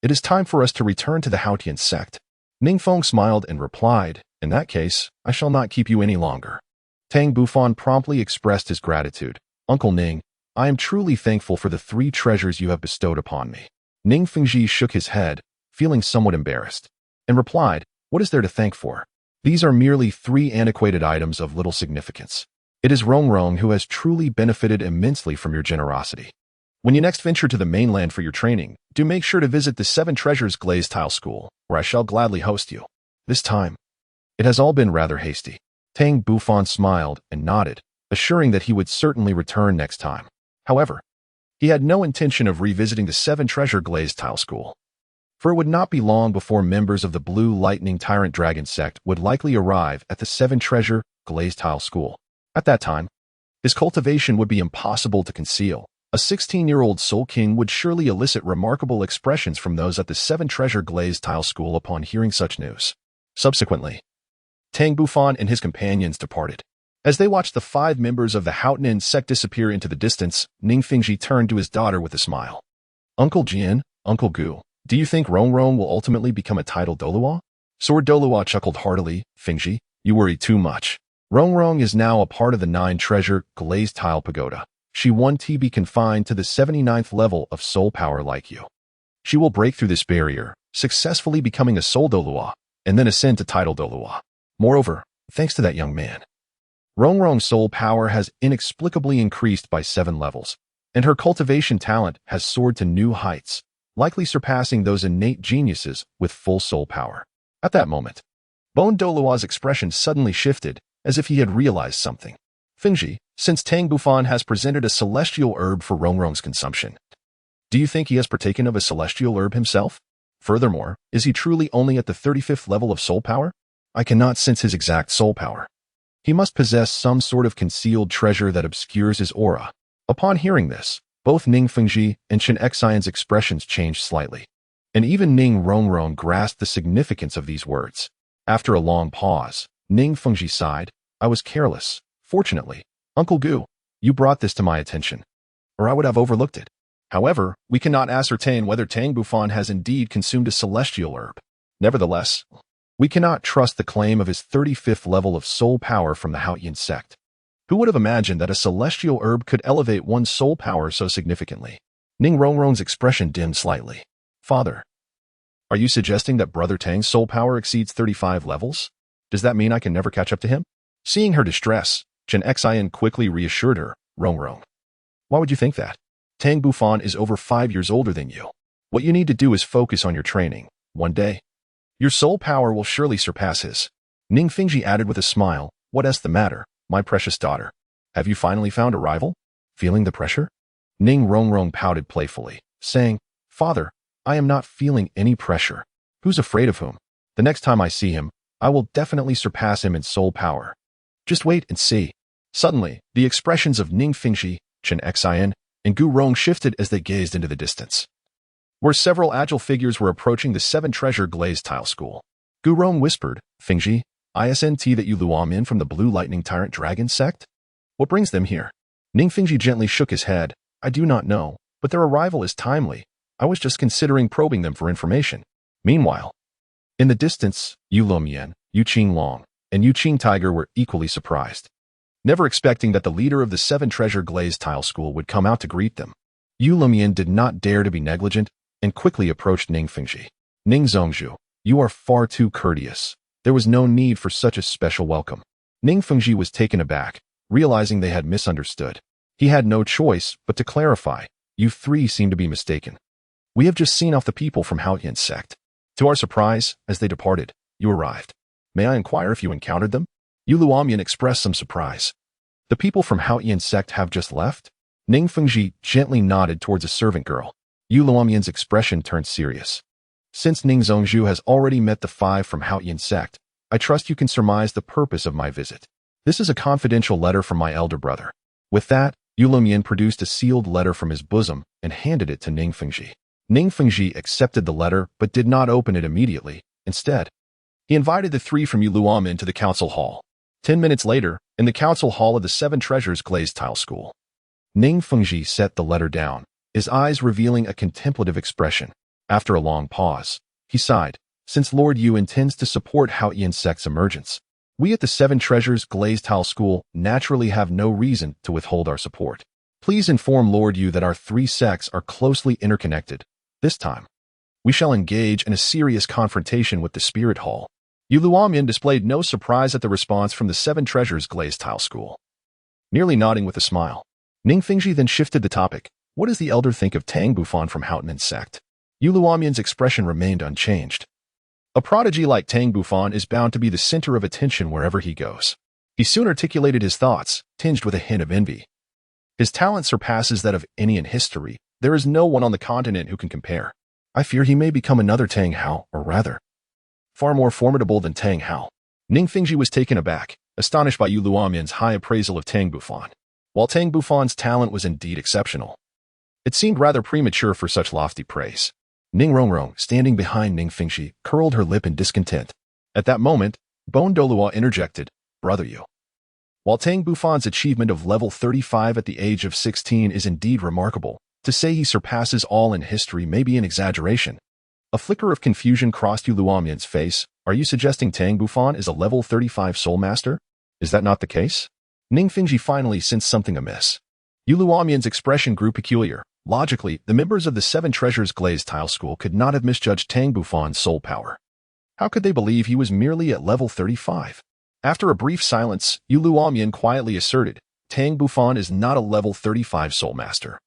It is time for us to return to the Haotian Sect." Ning Feng smiled and replied, "In that case, I shall not keep you any longer." Tang Bufan promptly expressed his gratitude. "Uncle Ning, I am truly thankful for the 3 treasures you have bestowed upon me." Ning Fengji shook his head, feeling somewhat embarrassed, and replied, "What is there to thank for? These are merely 3 antiquated items of little significance. It is Rongrong who has truly benefited immensely from your generosity. When you next venture to the mainland for your training, do make sure to visit the 7 Treasures Glazed Tile School, where I shall gladly host you. This time, it has all been rather hasty." Tang Bufan smiled and nodded, assuring that he would certainly return next time. However, he had no intention of revisiting the 7 Treasure Glazed Tile School, for it would not be long before members of the Blue Lightning Tyrant Dragon Sect would likely arrive at the 7 Treasure Glazed Tile School. At that time, his cultivation would be impossible to conceal, A 16-year-old Soul King would surely elicit remarkable expressions from those at the Seven Treasure Glazed Tile School upon hearing such news. Subsequently, Tang Bufan and his companions departed. As they watched the 5 members of the Haotian Sect disappear into the distance, Ning Fengji turned to his daughter with a smile. Uncle Jian, Uncle Gu, do you think Rongrong will ultimately become a titled Douluo? Sword Douluo chuckled heartily. Fengji, you worry too much. Rongrong is now a part of the 9 Treasure Glazed Tile Pagoda. She won to be confined to the 79th level of soul power like you. She will break through this barrier, successfully becoming a soul Douluo, and then ascend to title Douluo. Moreover, thanks to that young man, Rongrong's soul power has inexplicably increased by 7 levels, and her cultivation talent has soared to new heights, likely surpassing those innate geniuses with full soul power. At that moment, Bone Douluo's expression suddenly shifted, as if he had realized something. Fengji, since Tang Bufan has presented a celestial herb for Rongrong's consumption, do you think he has partaken of a celestial herb himself? Furthermore, is he truly only at the 35th level of soul power? I cannot sense his exact soul power. He must possess some sort of concealed treasure that obscures his aura. Upon hearing this, both Ning Fengji and Chen Xian's expressions changed slightly, and even Ning Rongrong grasped the significance of these words. After a long pause, Ning Fengji sighed. I was careless. Fortunately, Uncle Gu, you brought this to my attention, or I would have overlooked it. However, we cannot ascertain whether Tang Bufan has indeed consumed a celestial herb. Nevertheless, we cannot trust the claim of his 35th level of soul power from the Haotian Sect. Who would have imagined that a celestial herb could elevate one's soul power so significantly? Ning Rongrong's expression dimmed slightly. Father, are you suggesting that Brother Tang's soul power exceeds 35 levels? Does that mean I can never catch up to him? Seeing her distress, Chen Xian quickly reassured her. Rongrong, why would you think that? Tang Bufan is over 5 years older than you. What you need to do is focus on your training. One day, your soul power will surely surpass his. Ning Fengji added with a smile, what is the matter, my precious daughter? Have you finally found a rival? Feeling the pressure? Ning Rongrong pouted playfully, saying, Father, I am not feeling any pressure. Who's afraid of whom? The next time I see him, I will definitely surpass him in soul power. Just wait and see. Suddenly, the expressions of Ning Fengji, Chen Xian, and Gu Rong shifted as they gazed into the distance, where several agile figures were approaching the 7 Treasure Glazed Tile School. Gu Rong whispered, Fengji, isn't that you Luo in from the Blue Lightning Tyrant Dragon Sect? What brings them here? Ning Fengji gently shook his head. I do not know, but their arrival is timely. I was just considering probing them for information. Meanwhile, in the distance, Yu Lumian, Yu Qing Long, and Yu Qing Tiger were equally surprised, never expecting that the leader of the 7 Treasure Glazed Tile School would come out to greet them. Yu Lumian did not dare to be negligent and quickly approached Ning Fengji. Ning Zongzhu, you are far too courteous. There was no need for such a special welcome. Ning Fengji was taken aback, realizing they had misunderstood. He had no choice but to clarify. You 3 seem to be mistaken. We have just seen off the people from Haotian Sect. To our surprise, as they departed, you arrived. May I inquire if you encountered them? Yu Luomian expressed some surprise. The people from Haotian Sect have just left? Ning Fengji gently nodded towards a servant girl. Yu Luomian's expression turned serious. Since Ning Zongzhu has already met the 5 from Haotian Sect, I trust you can surmise the purpose of my visit. This is a confidential letter from my elder brother. With that, Yu Luomian produced a sealed letter from his bosom and handed it to Ning Fengji. Ning Fengji accepted the letter but did not open it immediately. Instead, he invited the 3 from Yu Luomian to the council hall. 10 minutes later, in the council hall of the 7 Treasures Glazed Tile School, Ning Fengji set the letter down, his eyes revealing a contemplative expression. After a long pause, he sighed. Since Lord Yu intends to support Haotian Sect's emergence, we at the 7 Treasures Glazed Tile School naturally have no reason to withhold our support. Please inform Lord Yu that our 3 sects are closely interconnected. This time, we shall engage in a serious confrontation with the Spirit Hall. Yu Luomian displayed no surprise at the response from the 7 Treasures Glazed Tile School. Nearly nodding with a smile, Ning Fengji then shifted the topic. What does the elder think of Tang Bufan from Haotian Sect? Yu Luomian's expression remained unchanged. A prodigy like Tang Bufan is bound to be the center of attention wherever he goes. He soon articulated his thoughts, tinged with a hint of envy. His talent surpasses that of any in history. There is no one on the continent who can compare. I fear he may become another Tang Hao, or rather, far more formidable than Tang Hao. Ning Fengji was taken aback, astonished by Yu Luomian's high appraisal of Tang Bufan. While Tang Bufan's talent was indeed exceptional, It seemed rather premature for such lofty praise. Ning Rongrong, standing behind Ning Fingxi, curled her lip in discontent. At that moment, Bone Douluo interjected, "Brother you." While Tang Bufan's achievement of level 35 at the age of 16 is indeed remarkable, to say he surpasses all in history may be an exaggeration. A flicker of confusion crossed Yu Luomian's face. Are you suggesting Tang Bufan is a level 35 Soulmaster? Is that not the case? Ning Fingxi finally sensed something amiss. Yu Luomian's expression grew peculiar. Logically, the members of the Seven Treasures Glazed Tile School could not have misjudged Tang Bufan's soul power. How could they believe he was merely at level 35? After a brief silence, Yu Luomian quietly asserted, Tang Bufan is not a level 35 Soulmaster,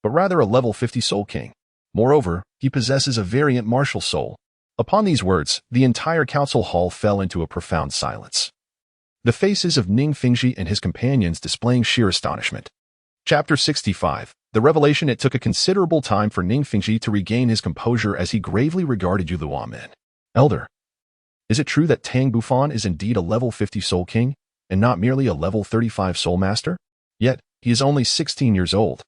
but rather a level 50 Soul King. Moreover, he possesses a variant martial soul. Upon these words, the entire council hall fell into a profound silence. The faces of Ning Fingxi and his companions displaying sheer astonishment. Chapter 65. The revelation. It took a considerable time for Ning Fingxi to regain his composure as he gravely regarded Yu Luomian. Elder, is it true that Tang Bufan is indeed a level 50 Soul King, and not merely a level 35 Soul Master? Yet, he is only 16 years old.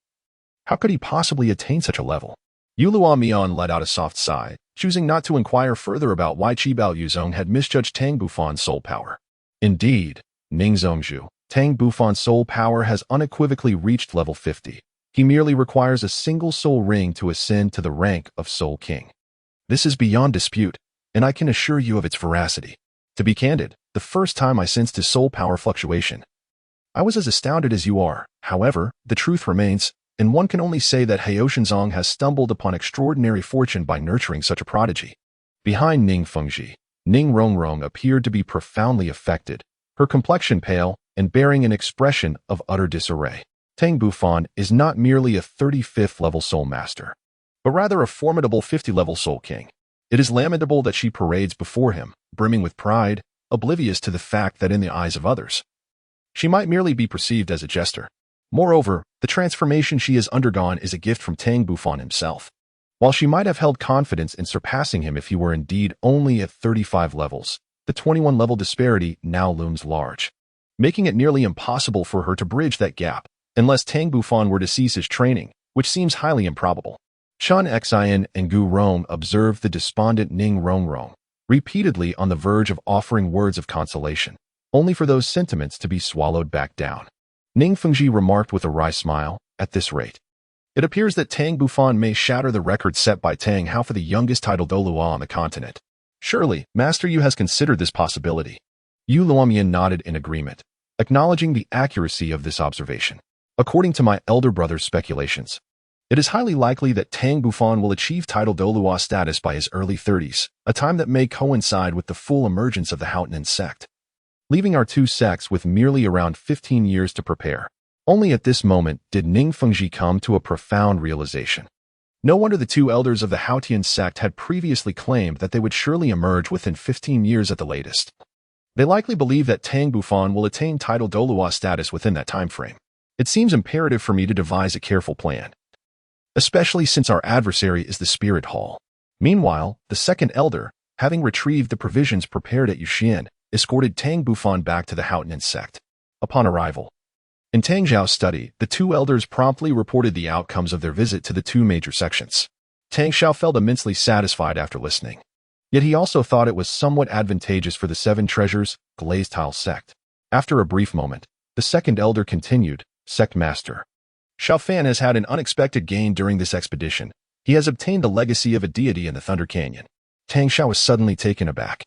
How could he possibly attain such a level? Yu Luomian let out a soft sigh, choosing not to inquire further about why Qibao Yuzong had misjudged Tang Bufan's soul power. Indeed, Ning Zongzhu, Tang Bufan's soul power has unequivocally reached level 50. He merely requires a single soul ring to ascend to the rank of Soul King. This is beyond dispute, and I can assure you of its veracity. To be candid, the first time I sensed his soul power fluctuation, I was as astounded as you are. However, the truth remains, and one can only say that Haotian Sect has stumbled upon extraordinary fortune by nurturing such a prodigy. Behind Ning Fengji, Ning Rongrong appeared to be profoundly affected, her complexion pale and bearing an expression of utter disarray. Tang Bufan is not merely a 35th level Soul Master, but rather a formidable 50 level Soul King. It is lamentable that she parades before him, brimming with pride, oblivious to the fact that in the eyes of others, she might merely be perceived as a jester. Moreover, the transformation she has undergone is a gift from Tang Bufan himself. While she might have held confidence in surpassing him if he were indeed only at 35 levels, the 21-level disparity now looms large, making it nearly impossible for her to bridge that gap, unless Tang Bufan were to cease his training, which seems highly improbable. Shan Xian and Gu Rong observed the despondent Ning Rongrong, repeatedly on the verge of offering words of consolation, only for those sentiments to be swallowed back down. Ning Fengji remarked with a wry smile, at this rate, it appears that Tang Bufan may shatter the record set by Tang Hao for the youngest title Douluo on the continent. Surely, Master Yu has considered this possibility. Yu Luomian nodded in agreement, acknowledging the accuracy of this observation. According to my elder brother's speculations, it is highly likely that Tang Bufan will achieve title Douluo status by his early 30s, a time that may coincide with the full emergence of the Haotian Sect, leaving our two sects with merely around 15 years to prepare. Only at this moment did Ning Fengji come to a profound realization. No wonder the two elders of the Haotian Sect had previously claimed that they would surely emerge within 15 years at the latest. They likely believe that Tang Bufan will attain title Douluo status within that time frame. It seems imperative for me to devise a careful plan, especially since our adversary is the Spirit Hall. Meanwhile, the second elder, having retrieved the provisions prepared at Yuxian, escorted Tang Bufan back to the Haotian Sect. Upon arrival, in Tang Zhao's study, the two elders promptly reported the outcomes of their visit to the two major sections. Tang Xiao felt immensely satisfied after listening. Yet he also thought it was somewhat advantageous for the Seven Treasures Glazed Tile Sect. After a brief moment, the second elder continued, Sect Master Xiao Fan has had an unexpected gain during this expedition. He has obtained the legacy of a deity in the Thunder Canyon. Tang Xiao was suddenly taken aback.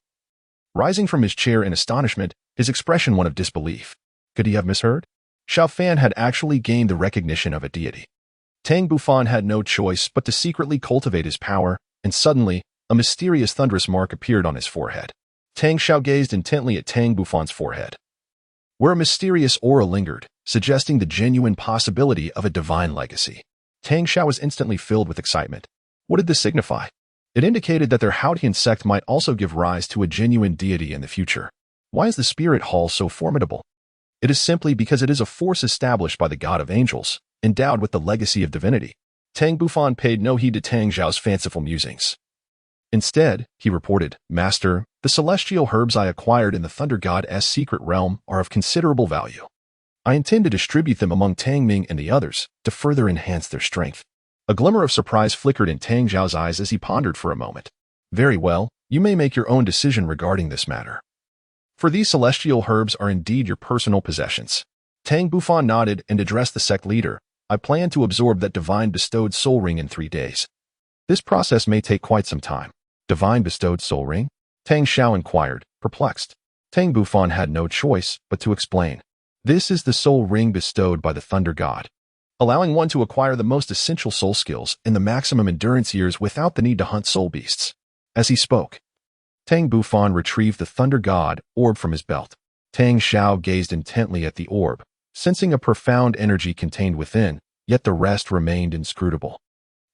Rising from his chair in astonishment, his expression one of disbelief. Could he have misheard? Xiao Fan had actually gained the recognition of a deity. Tang Bufan had no choice but to secretly cultivate his power, and suddenly, a mysterious thunderous mark appeared on his forehead. Tang Xiao gazed intently at Tang Bufan's forehead, where a mysterious aura lingered, suggesting the genuine possibility of a divine legacy. Tang Xiao was instantly filled with excitement. What did this signify? It indicated that their Haotian Sect might also give rise to a genuine deity in the future. Why is the Spirit Hall so formidable? It is simply because it is a force established by the God of Angels, endowed with the legacy of divinity. Tang Bufan paid no heed to Tang Zhao's fanciful musings. Instead, he reported, Master, the celestial herbs I acquired in the Thunder God's secret realm are of considerable value. I intend to distribute them among Tang Ming and the others to further enhance their strength. A glimmer of surprise flickered in Tang Zhao's eyes as he pondered for a moment. Very well, you may make your own decision regarding this matter. For these celestial herbs are indeed your personal possessions. Tang Bufan nodded and addressed the sect leader. I plan to absorb that divine bestowed soul ring in 3 days. This process may take quite some time. Divine bestowed soul ring? Tang Xiao inquired, perplexed. Tang Bufan had no choice but to explain. This is the soul ring bestowed by the Thunder God, allowing one to acquire the most essential soul skills in the maximum endurance years without the need to hunt soul beasts. As he spoke, Tang Bufan retrieved the Thunder God orb from his belt. Tang Xiao gazed intently at the orb, sensing a profound energy contained within, yet the rest remained inscrutable,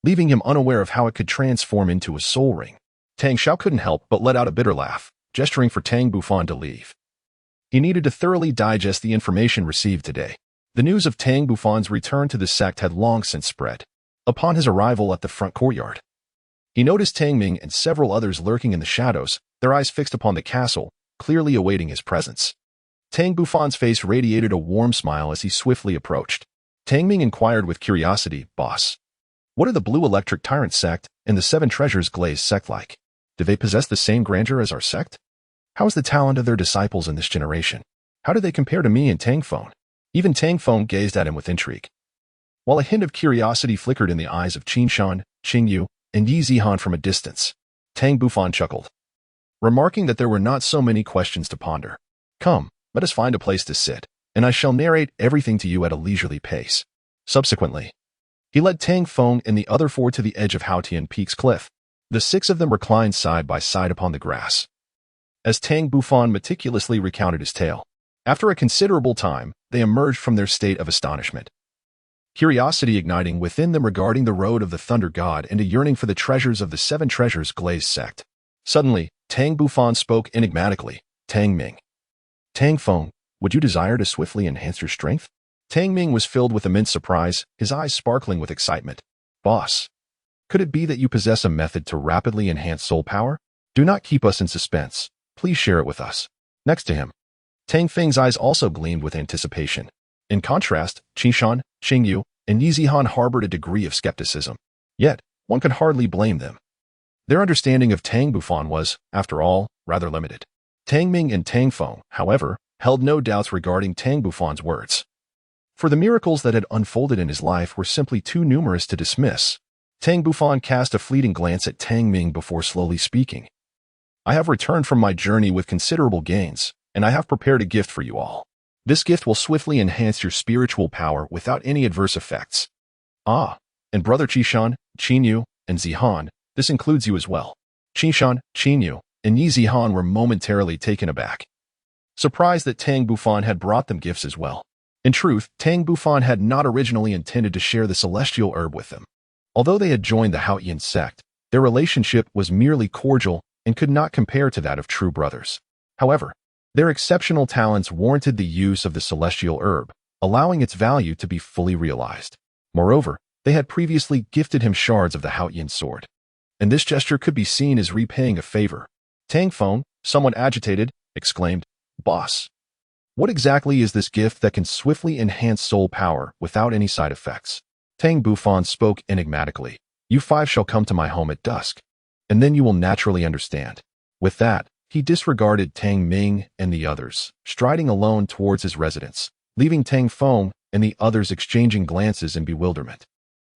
leaving him unaware of how it could transform into a soul ring. Tang Xiao couldn't help but let out a bitter laugh, gesturing for Tang Bufan to leave. He needed to thoroughly digest the information received today. The news of Tang Bufan's return to the sect had long since spread. Upon his arrival at the front courtyard, he noticed Tang Ming and several others lurking in the shadows, their eyes fixed upon the castle, clearly awaiting his presence. Tang Bufan's face radiated a warm smile as he swiftly approached. Tang Ming inquired with curiosity, "Boss, what are the Blue Electric Tyrant sect and the Seven Treasures Glazed sect like? Do they possess the same grandeur as our sect? How is the talent of their disciples in this generation? How do they compare to me and Tang Feng?" Even Tang Feng gazed at him with intrigue, while a hint of curiosity flickered in the eyes of Qin Shan, Qing Yu, and Yi Zihan from a distance. Tang Bufan chuckled, remarking that there were not so many questions to ponder. "Come, let us find a place to sit, and I shall narrate everything to you at a leisurely pace." Subsequently, he led Tang Feng and the other 4 to the edge of Haotian Peak's cliff. The 6 of them reclined side by side upon the grass, as Tang Bufan meticulously recounted his tale. After a considerable time, they emerged from their state of astonishment, curiosity igniting within them regarding the road of the Thunder God and a yearning for the treasures of the Seven Treasures Glazed sect. Suddenly, Tang Bufan spoke enigmatically. "Tang Ming. Tang Feng, would you desire to swiftly enhance your strength?" Tang Ming was filled with immense surprise, his eyes sparkling with excitement. "Boss, could it be that you possess a method to rapidly enhance soul power? Do not keep us in suspense. Please share it with us." Next to him, Tang Feng's eyes also gleamed with anticipation. In contrast, Qishan, Qing Yu, and Yi Zihan harbored a degree of skepticism. Yet, one could hardly blame them. Their understanding of Tang Bufan was, after all, rather limited. Tang Ming and Tang Feng, however, held no doubts regarding Tang Bufan's words. For the miracles that had unfolded in his life were simply too numerous to dismiss. Tang Bufan cast a fleeting glance at Tang Ming before slowly speaking. "I have returned from my journey with considerable gains, and I have prepared a gift for you all. This gift will swiftly enhance your spiritual power without any adverse effects." "Ah, and Brother Qishan, Qin Yu, and Zihan, this includes you as well." Qishan, Qin Yu, and Yi Zihan were momentarily taken aback, surprised that Tang Bufan had brought them gifts as well. In truth, Tang Bufan had not originally intended to share the celestial herb with them. Although they had joined the Haotian Sect, their relationship was merely cordial and could not compare to that of true brothers. However, their exceptional talents warranted the use of the celestial herb, allowing its value to be fully realized. Moreover, they had previously gifted him shards of the Haotian sword, and this gesture could be seen as repaying a favor. Tang Feng, somewhat agitated, exclaimed, "Boss, what exactly is this gift that can swiftly enhance soul power without any side effects?" Tang Bufan spoke enigmatically. "You 5 shall come to my home at dusk, and then you will naturally understand." With that, he disregarded Tang Ming and the others, striding alone towards his residence, leaving Tang Feng and the others exchanging glances in bewilderment.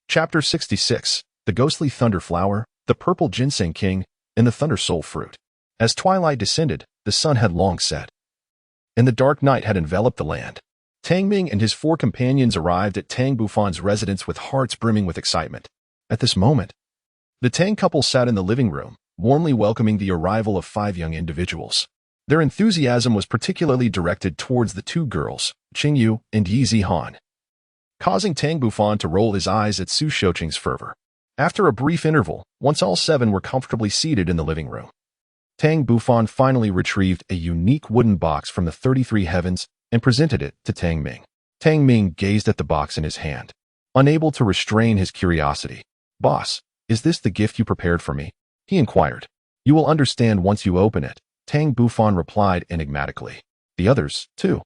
Chapter 66, The Ghostly Thunder Flower, the Purple Ginseng King, and the Thunder Soul Fruit. As twilight descended, the sun had long set, and the dark night had enveloped the land. Tang Ming and his 4 companions arrived at Tang Bufan's residence with hearts brimming with excitement. At this moment, the Tang couple sat in the living room, warmly welcoming the arrival of 5 young individuals. Their enthusiasm was particularly directed towards the 2 girls, Qing Yu and Yi Zihan, causing Tang Bufan to roll his eyes at Su Shouqing's fervor. After a brief interval, once all 7 were comfortably seated in the living room, Tang Bufan finally retrieved a unique wooden box from the 33 heavens and presented it to Tang Ming. Tang Ming gazed at the box in his hand, unable to restrain his curiosity. "Boss, is this the gift you prepared for me?" he inquired. "You will understand once you open it," Tang Bufan replied enigmatically. The others, too,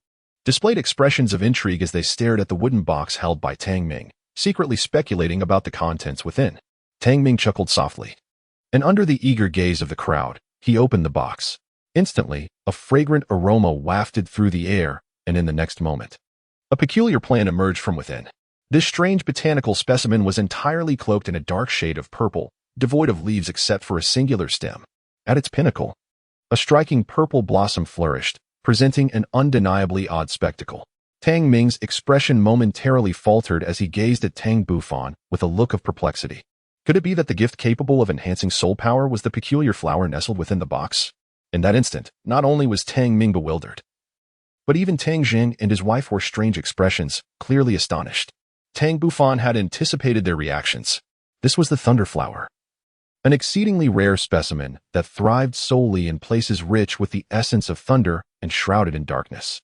displayed expressions of intrigue as they stared at the wooden box held by Tang Ming, secretly speculating about the contents within. Tang Ming chuckled softly. And under the eager gaze of the crowd, he opened the box. Instantly, a fragrant aroma wafted through the air, and in the next moment, a peculiar plant emerged from within. This strange botanical specimen was entirely cloaked in a dark shade of purple, devoid of leaves except for a singular stem. At its pinnacle, a striking purple blossom flourished, presenting an undeniably odd spectacle. Tang Ming's expression momentarily faltered as he gazed at Tang Bufan with a look of perplexity. Could it be that the gift capable of enhancing soul power was the peculiar flower nestled within the box? In that instant, not only was Tang Ming bewildered, but even Tang Jing and his wife wore strange expressions, clearly astonished. Tang Bufan had anticipated their reactions. This was the thunder flower, an exceedingly rare specimen that thrived solely in places rich with the essence of thunder and shrouded in darkness.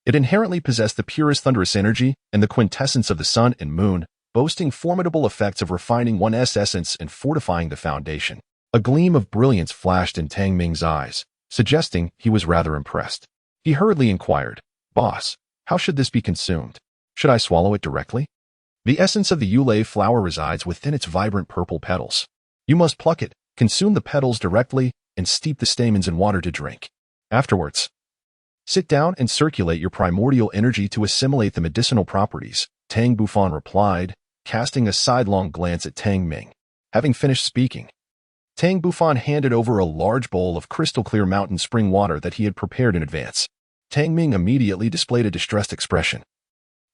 It inherently possessed the purest thunderous energy and the quintessence of the sun and moon, boasting formidable effects of refining one's essence and fortifying the foundation. A gleam of brilliance flashed in Tang Ming's eyes, suggesting he was rather impressed. He hurriedly inquired, "Boss, how should this be consumed? Should I swallow it directly?" The essence of the Yulei flower resides within its vibrant purple petals. You must pluck it, consume the petals directly, and steep the stamens in water to drink. Afterwards, sit down and circulate your primordial energy to assimilate the medicinal properties, Tang Bufan replied, casting a sidelong glance at Tang Ming. Having finished speaking, Tang Bufan handed over a large bowl of crystal-clear mountain spring water that he had prepared in advance. Tang Ming immediately displayed a distressed expression.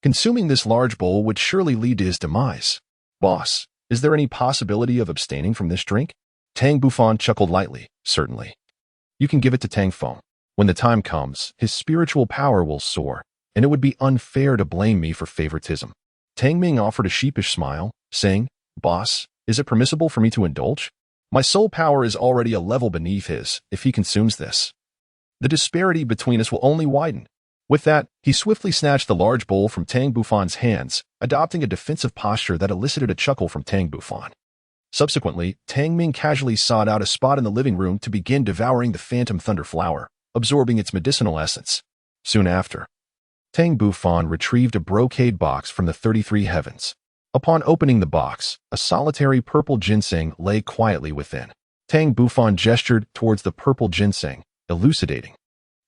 Consuming this large bowl would surely lead to his demise. Boss, is there any possibility of abstaining from this drink? Tang Bufan chuckled lightly. Certainly. You can give it to Tang Feng. When the time comes, his spiritual power will soar, and it would be unfair to blame me for favoritism. Tang Ming offered a sheepish smile, saying, "Boss, is it permissible for me to indulge? My soul power is already a level beneath his if he consumes this. The disparity between us will only widen." With that, he swiftly snatched the large bowl from Tang Bufan's hands, adopting a defensive posture that elicited a chuckle from Tang Bufan. Subsequently, Tang Ming casually sought out a spot in the living room to begin devouring the phantom thunder flower, absorbing its medicinal essence. Soon after, Tang Bufan retrieved a brocade box from the 33 heavens. Upon opening the box, a solitary purple ginseng lay quietly within. Tang Bufan gestured towards the purple ginseng, elucidating.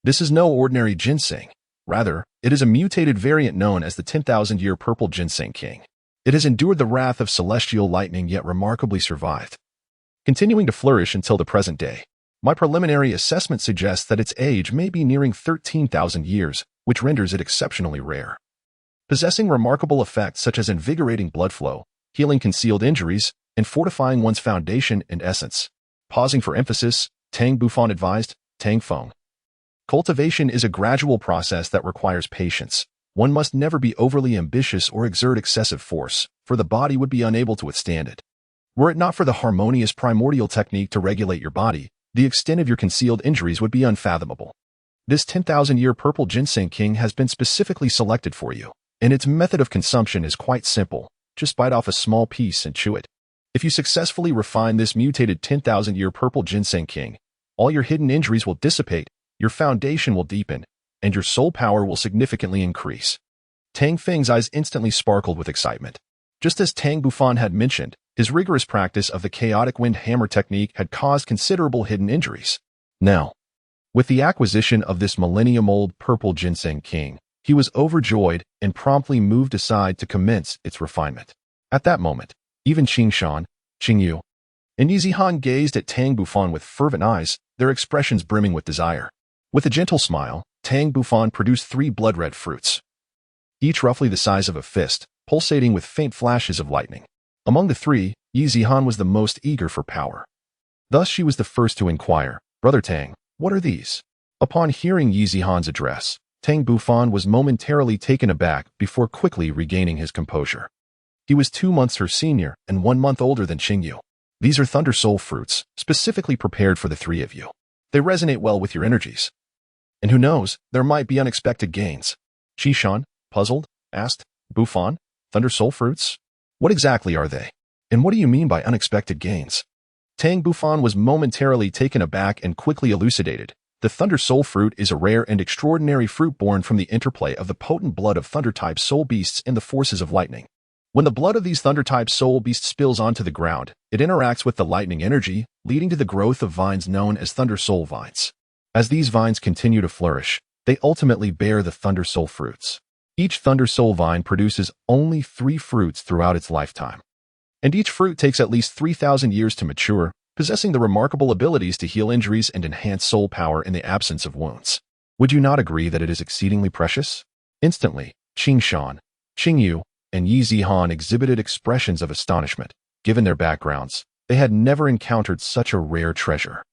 This is no ordinary ginseng. Rather, it is a mutated variant known as the 10,000-year purple ginseng king. It has endured the wrath of celestial lightning yet remarkably survived, continuing to flourish until the present day. My preliminary assessment suggests that its age may be nearing 13,000 years, which renders it exceptionally rare. Possessing remarkable effects such as invigorating blood flow, healing concealed injuries, and fortifying one's foundation and essence. Pausing for emphasis, Tang Bufan advised, Tang Feng. Cultivation is a gradual process that requires patience. One must never be overly ambitious or exert excessive force, for the body would be unable to withstand it. Were it not for the harmonious primordial technique to regulate your body, the extent of your concealed injuries would be unfathomable. This 10,000-year purple ginseng king has been specifically selected for you, and its method of consumption is quite simple. Just bite off a small piece and chew it. If you successfully refine this mutated 10,000-year purple ginseng king, all your hidden injuries will dissipate, your foundation will deepen, and your soul power will significantly increase. Tang Feng's eyes instantly sparkled with excitement. Just as Tang Bufan had mentioned, his rigorous practice of the chaotic wind hammer technique had caused considerable hidden injuries. Now, with the acquisition of this millennium-old purple ginseng king, he was overjoyed and promptly moved aside to commence its refinement. At that moment, even Qingshan, Qingyu, and Yizihan gazed at Tang Bufan with fervent eyes, their expressions brimming with desire. With a gentle smile, Tang Bufan produced 3 blood-red fruits, each roughly the size of a fist, pulsating with faint flashes of lightning. Among the 3, Yizihan was the most eager for power. Thus she was the first to inquire, "Brother Tang, what are these?" Upon hearing Yizihan's address, Tang Bufan was momentarily taken aback before quickly regaining his composure. He was 2 months her senior and 1 month older than Qingyu. "These are Thunder Soul fruits, specifically prepared for the 3 of you. They resonate well with your energies. And who knows, there might be unexpected gains." Qishan, puzzled, asked, "Bufan, Thunder Soul fruits? What exactly are they? And what do you mean by unexpected gains?" Tang Bufan was momentarily taken aback and quickly elucidated. The Thunder Soul fruit is a rare and extraordinary fruit born from the interplay of the potent blood of Thunder-type soul beasts and the forces of lightning. When the blood of these thunder-type soul beasts spills onto the ground, it interacts with the lightning energy, leading to the growth of vines known as thunder soul vines. As these vines continue to flourish, they ultimately bear the thunder soul fruits. Each thunder soul vine produces only 3 fruits throughout its lifetime. And each fruit takes at least 3,000 years to mature, possessing the remarkable abilities to heal injuries and enhance soul power in the absence of wounds. Would you not agree that it is exceedingly precious? Instantly, Qing Shan, Qing Yu, and Yi Zihan exhibited expressions of astonishment. Given their backgrounds, they had never encountered such a rare treasure.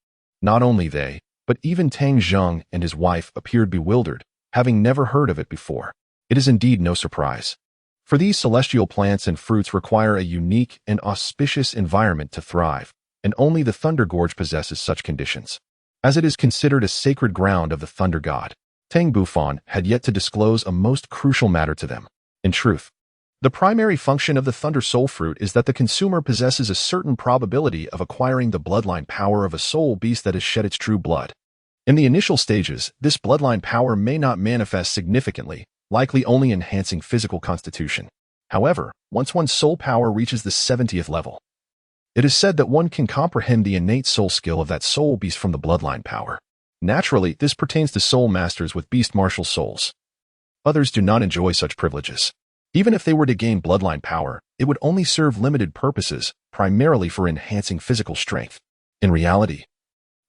Not only they, but even Tang Zheng and his wife appeared bewildered, having never heard of it before. It is indeed no surprise. For these celestial plants and fruits require a unique and auspicious environment to thrive, and only the Thunder Gorge possesses such conditions. As it is considered a sacred ground of the Thunder God, Tang Bufan had yet to disclose a most crucial matter to them. In truth, the primary function of the Thunder Soul Fruit is that the consumer possesses a certain probability of acquiring the bloodline power of a soul beast that has shed its true blood. In the initial stages, this bloodline power may not manifest significantly, likely only enhancing physical constitution. However, once one's soul power reaches the 70th level, it is said that one can comprehend the innate soul skill of that soul beast from the bloodline power. Naturally, this pertains to soul masters with beast martial souls. Others do not enjoy such privileges. Even if they were to gain bloodline power, it would only serve limited purposes, primarily for enhancing physical strength. In reality,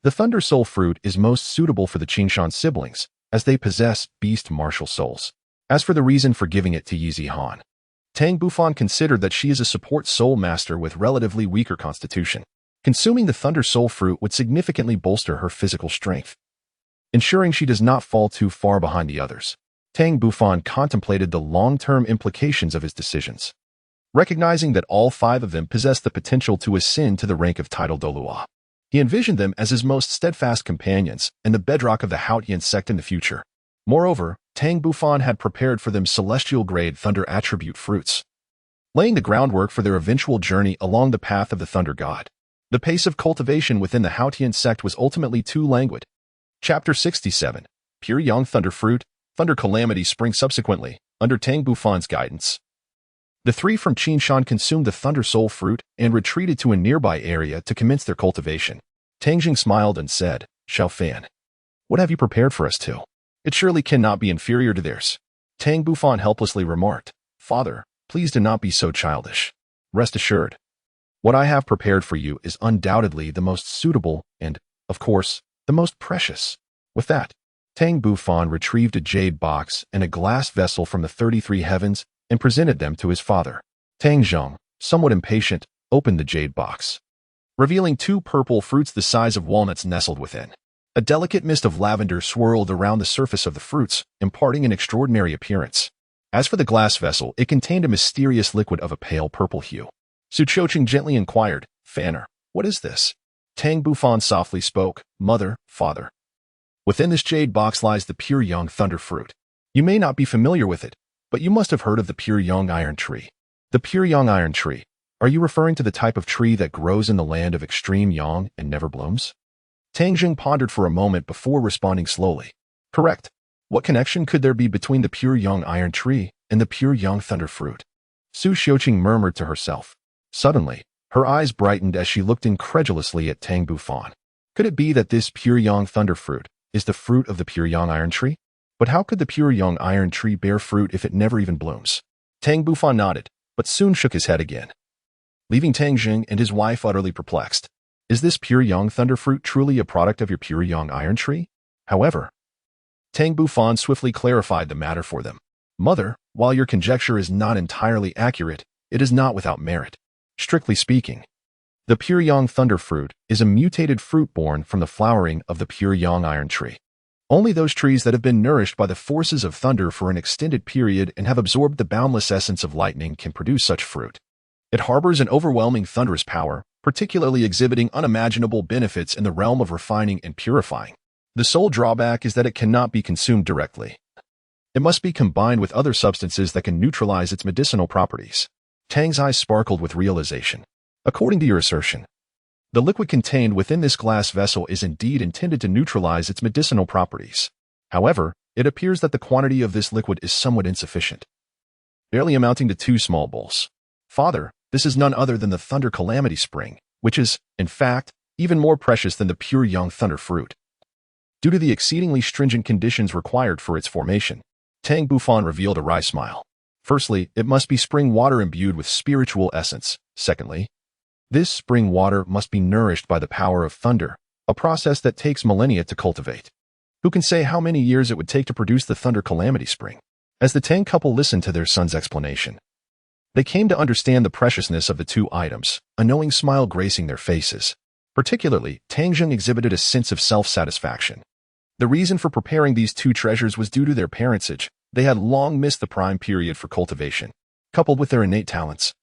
the Thunder Soul Fruit is most suitable for the Qingshan siblings, as they possess beast martial souls. As for the reason for giving it to Yi Zihan, Tang Bufan considered that she is a support soul master with relatively weaker constitution. Consuming the Thunder Soul Fruit would significantly bolster her physical strength, ensuring she does not fall too far behind the others. Tang Bufan contemplated the long-term implications of his decisions, recognizing that all 5 of them possessed the potential to ascend to the rank of title Douluo. He envisioned them as his most steadfast companions and the bedrock of the Haotian Sect in the future. Moreover, Tang Bufan had prepared for them celestial-grade thunder attribute fruits, laying the groundwork for their eventual journey along the path of the Thunder God. The pace of cultivation within the Haotian Sect was ultimately too languid. Chapter 67. Pure Young Thunder Fruit, Thunder Calamity spring subsequently, under Tang Bufan's guidance. The 3 from Qingshan consumed the Thunder Soul Fruit and retreated to a nearby area to commence their cultivation. Tangjing smiled and said, Xiao Fan, what have you prepared for us two? It surely cannot be inferior to theirs. Tang Bufan helplessly remarked, Father, please do not be so childish. Rest assured, what I have prepared for you is undoubtedly the most suitable and, of course, the most precious. With that, Tang Bufan retrieved a jade box and a glass vessel from the 33 heavens and presented them to his father. Tang Zheng, somewhat impatient, opened the jade box, revealing 2 purple fruits the size of walnuts nestled within. A delicate mist of lavender swirled around the surface of the fruits, imparting an extraordinary appearance. As for the glass vessel, it contained a mysterious liquid of a pale purple hue. Su Choqing gently inquired, Fanner, what is this? Tang Bufan softly spoke, Mother, Father. Within this jade box lies the pure young thunder fruit. You may not be familiar with it, but you must have heard of the pure young iron tree. The pure young iron tree. Are you referring to the type of tree that grows in the land of extreme yang and never blooms? Tangjing pondered for a moment before responding slowly. Correct. What connection could there be between the pure young iron tree and the pure young thunder fruit? Su Xiuqing murmured to herself. Suddenly, her eyes brightened as she looked incredulously at Tang Bufan. Could it be that this pure young thunder fruit is the fruit of the pure young iron tree? But how could the pure young iron tree bear fruit if it never even blooms? Tang Bufan nodded, but soon shook his head again, leaving Tangjing and his wife utterly perplexed. Is this pure young thunder fruit truly a product of your pure young iron tree? However, Tang Bufan swiftly clarified the matter for them. Mother, while your conjecture is not entirely accurate, it is not without merit. Strictly speaking, the pure young thunder fruit is a mutated fruit born from the flowering of the pure young iron tree. Only those trees that have been nourished by the forces of thunder for an extended period and have absorbed the boundless essence of lightning can produce such fruit. It harbors an overwhelming thunderous power, particularly exhibiting unimaginable benefits in the realm of refining and purifying. The sole drawback is that it cannot be consumed directly. It must be combined with other substances that can neutralize its medicinal properties. Tang's eyes sparkled with realization. According to your assertion, the liquid contained within this glass vessel is indeed intended to neutralize its medicinal properties. However, it appears that the quantity of this liquid is somewhat insufficient, barely amounting to 2 small bowls. "Father, this is none other than the Thunder Calamity Spring, which is, in fact, even more precious than the pure young thunder fruit. Due to the exceedingly stringent conditions required for its formation," Tang Bufan revealed a wry smile. "Firstly, it must be spring water imbued with spiritual essence. Secondly, this spring water must be nourished by the power of thunder, a process that takes millennia to cultivate. Who can say how many years it would take to produce the Thunder Calamity Spring?" As the Tang couple listened to their son's explanation, they came to understand the preciousness of the two items, a knowing smile gracing their faces. Particularly, Tang Zheng exhibited a sense of self-satisfaction. The reason for preparing these two treasures was due to their parentage. They had long missed the prime period for cultivation. Coupled with their innate talents,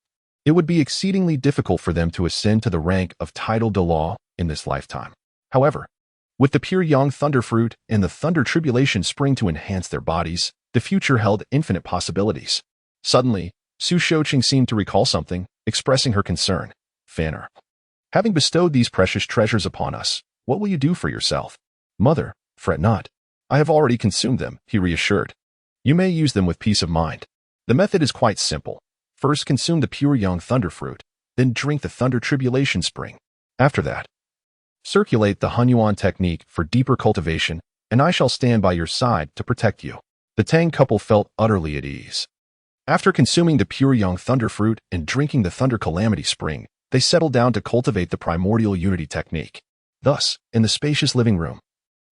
it would be exceedingly difficult for them to ascend to the rank of title Douluo in this lifetime. However, with the pure young thunder fruit and the thunder tribulation spring to enhance their bodies, the future held infinite possibilities. Suddenly, Su Shouqing seemed to recall something, expressing her concern. "Fanner, having bestowed these precious treasures upon us, what will you do for yourself?" "Mother, fret not. I have already consumed them," he reassured. "You may use them with peace of mind. The method is quite simple. First consume the pure young thunder fruit, then drink the thunder tribulation spring. After that, circulate the Haian technique for deeper cultivation, and I shall stand by your side to protect you." The Tang couple felt utterly at ease. After consuming the pure young thunder fruit and drinking the thunder calamity spring, they settled down to cultivate the primordial unity technique. Thus, in the spacious living room,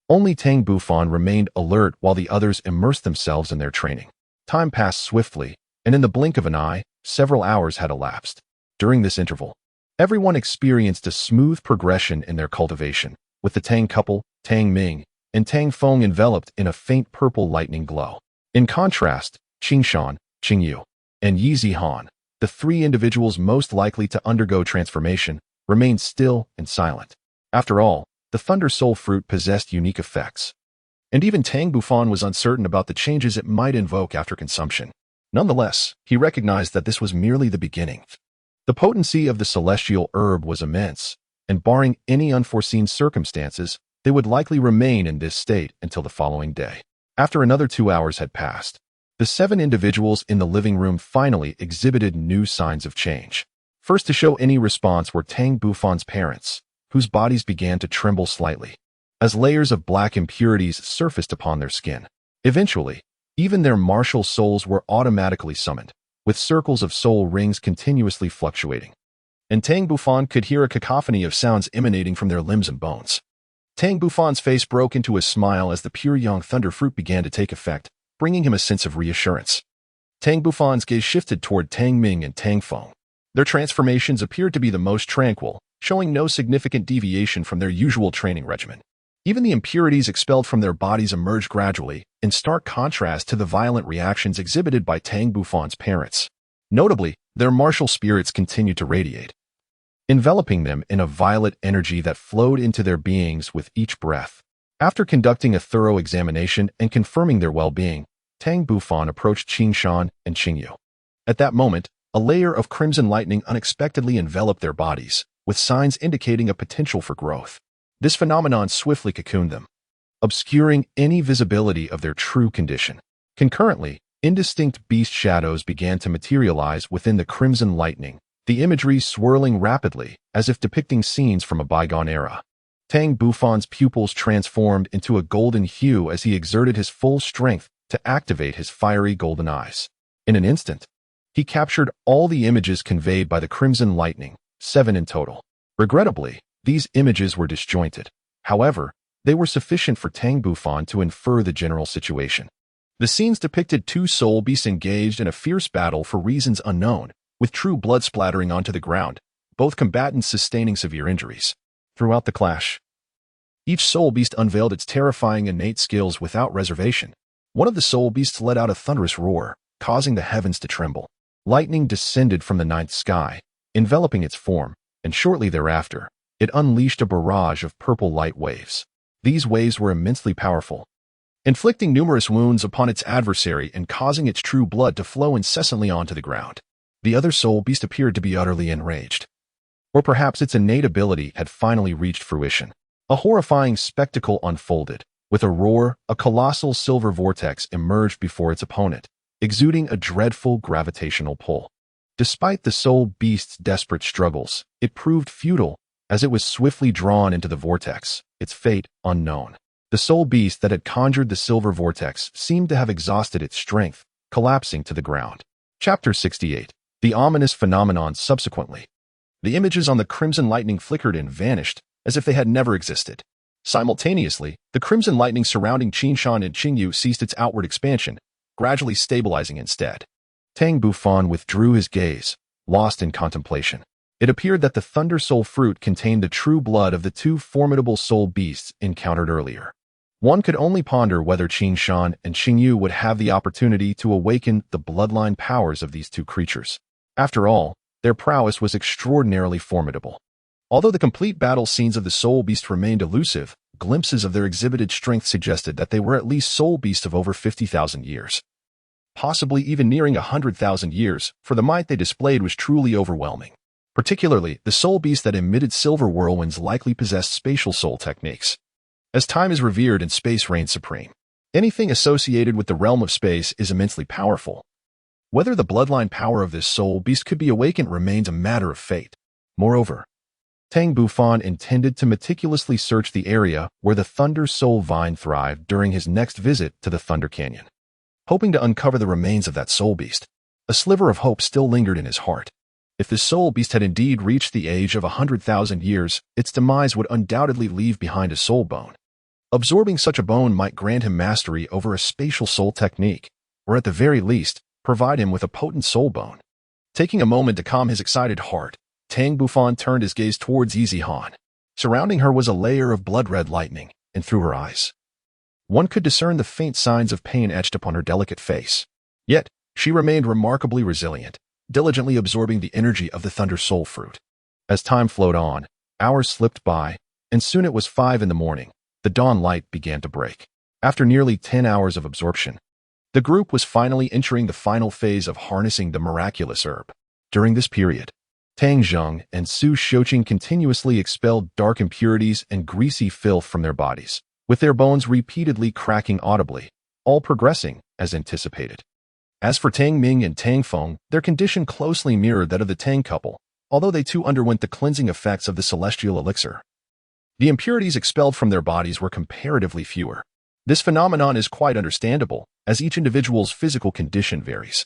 only Tang Bufan remained alert while the others immersed themselves in their training. Time passed swiftly, and in the blink of an eye, several hours had elapsed. During this interval, everyone experienced a smooth progression in their cultivation, with the Tang couple, Tang Ming, and Tang Feng enveloped in a faint purple lightning glow. In contrast, Qingshan, Qingyu, and Yi Zihan, the three individuals most likely to undergo transformation, remained still and silent. After all, the Thunder Soul fruit possessed unique effects, and even Tang Bufan was uncertain about the changes it might invoke after consumption. Nonetheless, he recognized that this was merely the beginning. The potency of the celestial herb was immense, and barring any unforeseen circumstances, they would likely remain in this state until the following day. After another 2 hours had passed, the 7 individuals in the living room finally exhibited new signs of change. First to show any response were Tang Bufan's parents, whose bodies began to tremble slightly, as layers of black impurities surfaced upon their skin. Eventually, even their martial souls were automatically summoned, with circles of soul rings continuously fluctuating. And Tang Bufan could hear a cacophony of sounds emanating from their limbs and bones. Tang Bufan's face broke into a smile as the pure young thunder fruit began to take effect, bringing him a sense of reassurance. Tang Bufan's gaze shifted toward Tang Ming and Tang Feng. Their transformations appeared to be the most tranquil, showing no significant deviation from their usual training regimen. Even the impurities expelled from their bodies emerged gradually, in stark contrast to the violent reactions exhibited by Tang Bufan's parents. Notably, their martial spirits continued to radiate, enveloping them in a violet energy that flowed into their beings with each breath. After conducting a thorough examination and confirming their well-being, Tang Bufan approached Qingshan and Qingyu. At that moment, a layer of crimson lightning unexpectedly enveloped their bodies, with signs indicating a potential for growth. This phenomenon swiftly cocooned them, obscuring any visibility of their true condition. Concurrently, indistinct beast shadows began to materialize within the crimson lightning, the imagery swirling rapidly, as if depicting scenes from a bygone era. Tang Bufan's pupils transformed into a golden hue as he exerted his full strength to activate his fiery golden eyes. In an instant, he captured all the images conveyed by the crimson lightning, 7 in total. Regrettably, these images were disjointed. However, they were sufficient for Tang Bufan to infer the general situation. The scenes depicted 2 soul beasts engaged in a fierce battle for reasons unknown, with true blood splattering onto the ground, both combatants sustaining severe injuries. Throughout the clash, each soul beast unveiled its terrifying innate skills without reservation. One of the soul beasts let out a thunderous roar, causing the heavens to tremble. Lightning descended from the ninth sky, enveloping its form, and shortly thereafter, it unleashed a barrage of purple light waves. These waves were immensely powerful, inflicting numerous wounds upon its adversary and causing its true blood to flow incessantly onto the ground. The other soul beast appeared to be utterly enraged. Or perhaps its innate ability had finally reached fruition. A horrifying spectacle unfolded. With a roar, a colossal silver vortex emerged before its opponent, exuding a dreadful gravitational pull. Despite the soul beast's desperate struggles, it proved futile as it was swiftly drawn into the vortex, its fate unknown. The soul beast that had conjured the silver vortex seemed to have exhausted its strength, collapsing to the ground. Chapter 68. The ominous phenomenon subsequently. The images on the crimson lightning flickered and vanished, as if they had never existed. Simultaneously, the crimson lightning surrounding Qingshan and Qingyu ceased its outward expansion, gradually stabilizing instead. Tang Bufan withdrew his gaze, lost in contemplation. It appeared that the Thunder Soul fruit contained the true blood of the two formidable soul beasts encountered earlier. One could only ponder whether Qingshan and Qingyu would have the opportunity to awaken the bloodline powers of these two creatures. After all, their prowess was extraordinarily formidable. Although the complete battle scenes of the soul beast remained elusive, glimpses of their exhibited strength suggested that they were at least soul beasts of over 50,000 years. Possibly even nearing 100,000 years, for the might they displayed was truly overwhelming. Particularly, the soul beast that emitted silver whirlwinds likely possessed spatial soul techniques. As time is revered and space reigns supreme, anything associated with the realm of space is immensely powerful. Whether the bloodline power of this soul beast could be awakened remains a matter of fate. Moreover, Tang Bufan intended to meticulously search the area where the Thunder Soul Vine thrived during his next visit to the Thunder Canyon. Hoping to uncover the remains of that soul beast, a sliver of hope still lingered in his heart. If the soul beast had indeed reached the age of 100,000 years, its demise would undoubtedly leave behind a soul bone. Absorbing such a bone might grant him mastery over a spatial soul technique, or at the very least, provide him with a potent soul bone. Taking a moment to calm his excited heart, Tang Bufan turned his gaze towards Yizihan. Surrounding her was a layer of blood-red lightning, and through her eyes, one could discern the faint signs of pain etched upon her delicate face. Yet, she remained remarkably resilient, diligently absorbing the energy of the Thunder Soul fruit. As time flowed on, hours slipped by, and soon it was 5 in the morning. The dawn light began to break. After nearly 10 hours of absorption, the group was finally entering the final phase of harnessing the miraculous herb. During this period, Tang Zheng and Su Xiuqing continuously expelled dark impurities and greasy filth from their bodies, with their bones repeatedly cracking audibly, all progressing as anticipated. As for Tang Ming and Tang Feng, their condition closely mirrored that of the Tang couple, although they too underwent the cleansing effects of the celestial elixir. The impurities expelled from their bodies were comparatively fewer. This phenomenon is quite understandable, as each individual's physical condition varies,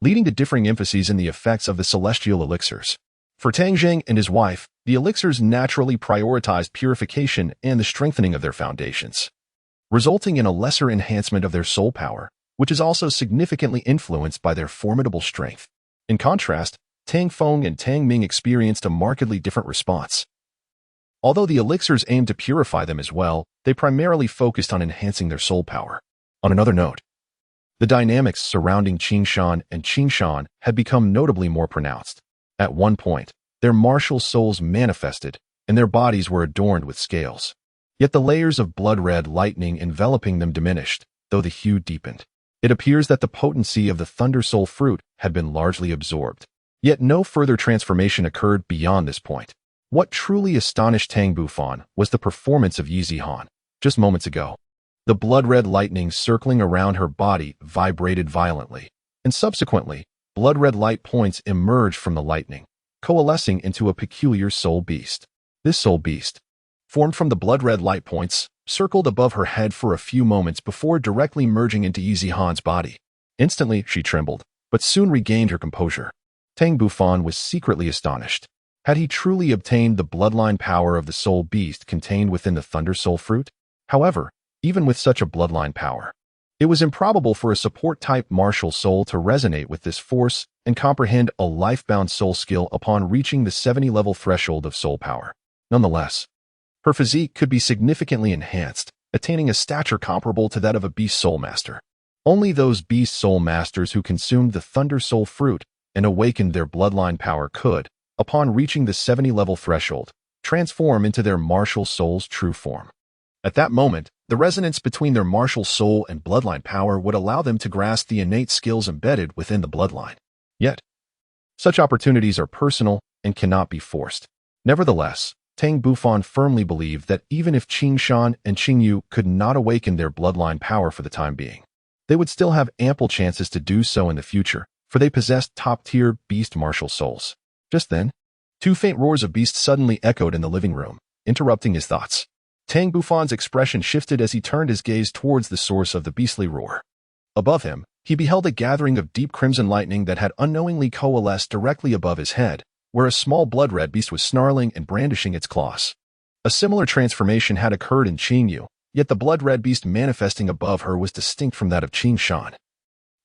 leading to differing emphases in the effects of the celestial elixirs. For Tang Zheng and his wife, the elixirs naturally prioritized purification and the strengthening of their foundations, resulting in a lesser enhancement of their soul power, which is also significantly influenced by their formidable strength. In contrast, Tang Feng and Tang Ming experienced a markedly different response. Although the elixirs aimed to purify them as well, they primarily focused on enhancing their soul power. On another note, the dynamics surrounding Qingshan and Qingshan had become notably more pronounced. At one point, their martial souls manifested, and their bodies were adorned with scales. Yet the layers of blood-red lightning enveloping them diminished, though the hue deepened. It appears that the potency of the Thunder Soul fruit had been largely absorbed. Yet no further transformation occurred beyond this point. What truly astonished Tang Bufan was the performance of Yizihan. Just moments ago, the blood-red lightning circling around her body vibrated violently, and subsequently, blood-red light points emerged from the lightning, coalescing into a peculiar soul beast. This soul beast, formed from the blood-red light points, circled above her head for a few moments before directly merging into Yizihan's body. Instantly, she trembled, but soon regained her composure. Tang Bufan was secretly astonished. Had he truly obtained the bloodline power of the soul beast contained within the Thunder Soul fruit? However, even with such a bloodline power, it was improbable for a support-type martial soul to resonate with this force and comprehend a life-bound soul skill upon reaching the 70-level threshold of soul power. Nonetheless, her physique could be significantly enhanced, attaining a stature comparable to that of a beast Soulmaster. Only those beast Soulmasters who consumed the Thunder Soul fruit and awakened their bloodline power could, upon reaching the 70-level threshold, transform into their martial soul's true form. At that moment, the resonance between their martial soul and bloodline power would allow them to grasp the innate skills embedded within the bloodline. Yet, such opportunities are personal and cannot be forced. Nevertheless, Tang Bufan firmly believed that even if Qingshan and Qingyu could not awaken their bloodline power for the time being, they would still have ample chances to do so in the future, for they possessed top-tier beast martial souls. Just then, two faint roars of beasts suddenly echoed in the living room, interrupting his thoughts. Tang Bufan's expression shifted as he turned his gaze towards the source of the beastly roar. Above him, he beheld a gathering of deep crimson lightning that had unknowingly coalesced directly above his head, where a small blood-red beast was snarling and brandishing its claws. A similar transformation had occurred in Qingyu, yet the blood-red beast manifesting above her was distinct from that of Qing Shan,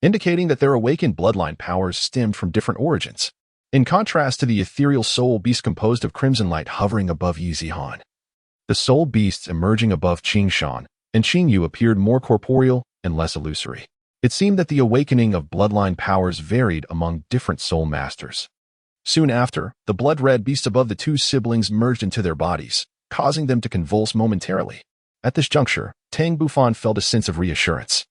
indicating that their awakened bloodline powers stemmed from different origins, in contrast to the ethereal soul beast composed of crimson light hovering above Yi Zihan. The soul beasts emerging above Qing Shan and Qingyu appeared more corporeal and less illusory. It seemed that the awakening of bloodline powers varied among different soul masters. Soon after, the blood-red beasts above the two siblings merged into their bodies, causing them to convulse momentarily. At this juncture, Tang Bufan felt a sense of reassurance.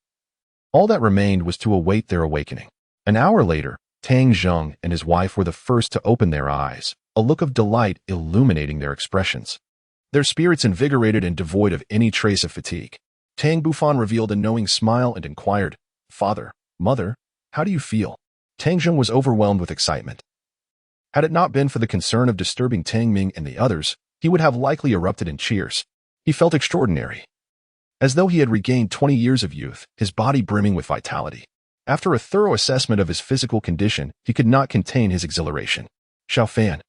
All that remained was to await their awakening. An hour later, Tang Zheng and his wife were the first to open their eyes, a look of delight illuminating their expressions. Their spirits invigorated and devoid of any trace of fatigue. Tang Bufan revealed a knowing smile and inquired, "Father, Mother, how do you feel?" Tang Zheng was overwhelmed with excitement. Had it not been for the concern of disturbing Tang Ming and the others, he would have likely erupted in cheers. He felt extraordinary, as though he had regained 20 years of youth, his body brimming with vitality. After a thorough assessment of his physical condition, he could not contain his exhilaration. "Xiao Fan,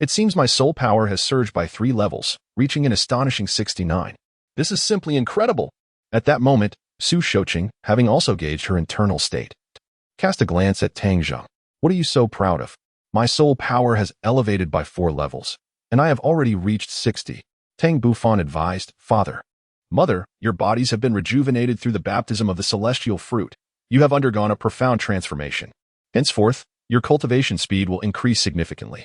it seems my soul power has surged by 3 levels, reaching an astonishing 69. This is simply incredible." At that moment, Su Shouqing, having also gauged her internal state, cast a glance at Tang Zheng. "What are you so proud of?" "My soul power has elevated by 4 levels, and I have already reached 60. Tang Bufan advised, "Father, Mother, your bodies have been rejuvenated through the baptism of the celestial fruit. You have undergone a profound transformation. Henceforth, your cultivation speed will increase significantly,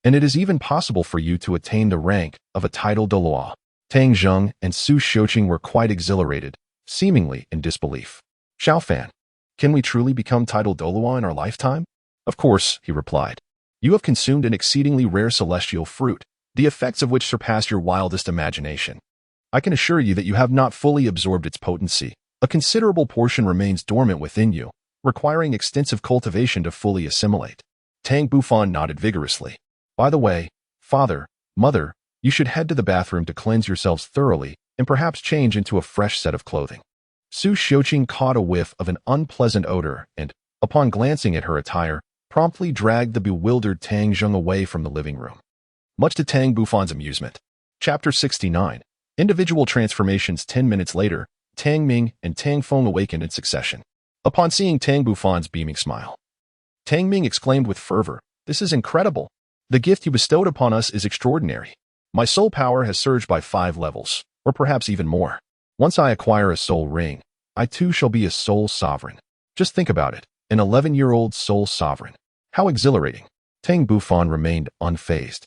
and it is even possible for you to attain the rank of a titled Douluo." Tang Zheng and Su Shouqing were quite exhilarated, seemingly in disbelief. "Xiao Fan, can we truly become titled Douluo in our lifetime?" "Of course," he replied. "You have consumed an exceedingly rare celestial fruit, the effects of which surpass your wildest imagination. I can assure you that you have not fully absorbed its potency. A considerable portion remains dormant within you, requiring extensive cultivation to fully assimilate." Tang Bufan nodded vigorously. "By the way, Father, Mother, you should head to the bathroom to cleanse yourselves thoroughly and perhaps change into a fresh set of clothing." Su Shouqing caught a whiff of an unpleasant odor and, upon glancing at her attire, promptly dragged the bewildered Tang Zheng away from the living room, much to Tang Bufan's amusement. Chapter 69. Individual transformations. 10 minutes later, Tang Ming and Tang Feng awakened in succession. Upon seeing Tang Bufan's beaming smile, Tang Ming exclaimed with fervor, "This is incredible. The gift you bestowed upon us is extraordinary. My soul power has surged by 5 levels, or perhaps even more. Once I acquire a soul ring, I too shall be a soul sovereign. Just think about it, an 11-year-old soul sovereign. How exhilarating." Tang Bufan remained unfazed.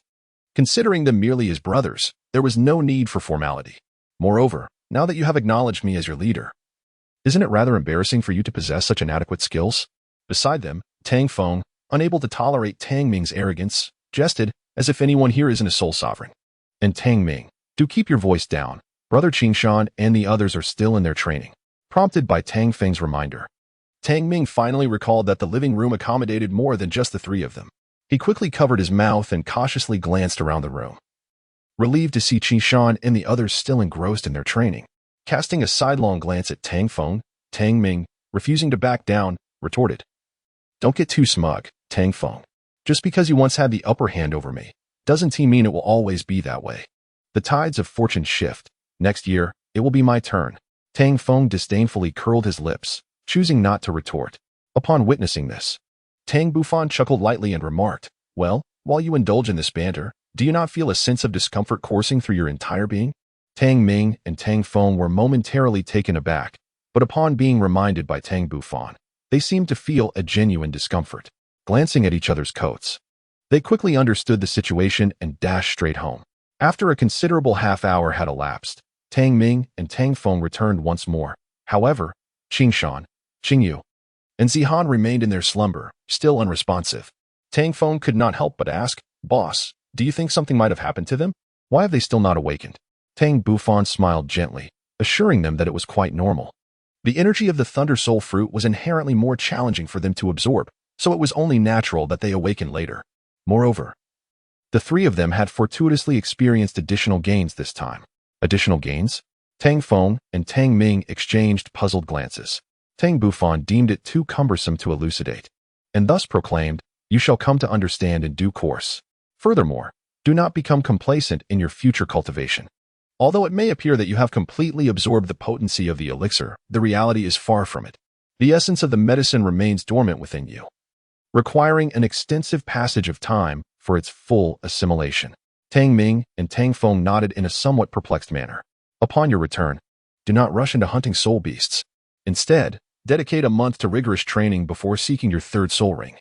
Considering them merely as brothers, there was no need for formality. "Moreover, now that you have acknowledged me as your leader, isn't it rather embarrassing for you to possess such inadequate skills?" Beside them, Tang Feng, unable to tolerate Tang Ming's arrogance, jested, "As if anyone here isn't a soul sovereign." And Tang Ming, "Do keep your voice down. Brother Qingshan and the others are still in their training." Prompted by Tang Feng's reminder, Tang Ming finally recalled that the living room accommodated more than just the 3 of them. He quickly covered his mouth and cautiously glanced around the room, relieved to see Qingshan and the others still engrossed in their training. Casting a sidelong glance at Tang Feng, Tang Ming, refusing to back down, retorted, "Don't get too smug, Tang Feng. Just because you once had the upper hand over me, doesn't mean it will always be that way. The tides of fortune shift. Next year, it will be my turn." Tang Feng disdainfully curled his lips, choosing not to retort. Upon witnessing this, Tang Bufan chuckled lightly and remarked, "Well, while you indulge in this banter, do you not feel a sense of discomfort coursing through your entire being?" Tang Ming and Tang Feng were momentarily taken aback, but upon being reminded by Tang Bufan, they seemed to feel a genuine discomfort. Glancing at each other's coats, they quickly understood the situation and dashed straight home. After a considerable half-hour had elapsed, Tang Ming and Tang Feng returned once more. However, Qingshan, Qingyu, and Zihan remained in their slumber, still unresponsive. Tang Feng could not help but ask, "Boss, do you think something might have happened to them? Why have they still not awakened?" Tang Bufan smiled gently, assuring them that it was quite normal. The energy of the Thunder Soul fruit was inherently more challenging for them to absorb, so it was only natural that they awaken later. Moreover, the three of them had fortuitously experienced additional gains this time. Additional gains? Tang Feng and Tang Ming exchanged puzzled glances. Tang Bufan deemed it too cumbersome to elucidate, and thus proclaimed, "You shall come to understand in due course. Furthermore, do not become complacent in your future cultivation. Although it may appear that you have completely absorbed the potency of the elixir, the reality is far from it. The essence of the medicine remains dormant within you, requiring an extensive passage of time for its full assimilation." Tang Ming and Tang Feng nodded in a somewhat perplexed manner. "Upon your return, do not rush into hunting soul beasts. Instead, dedicate a month to rigorous training before seeking your third soul ring.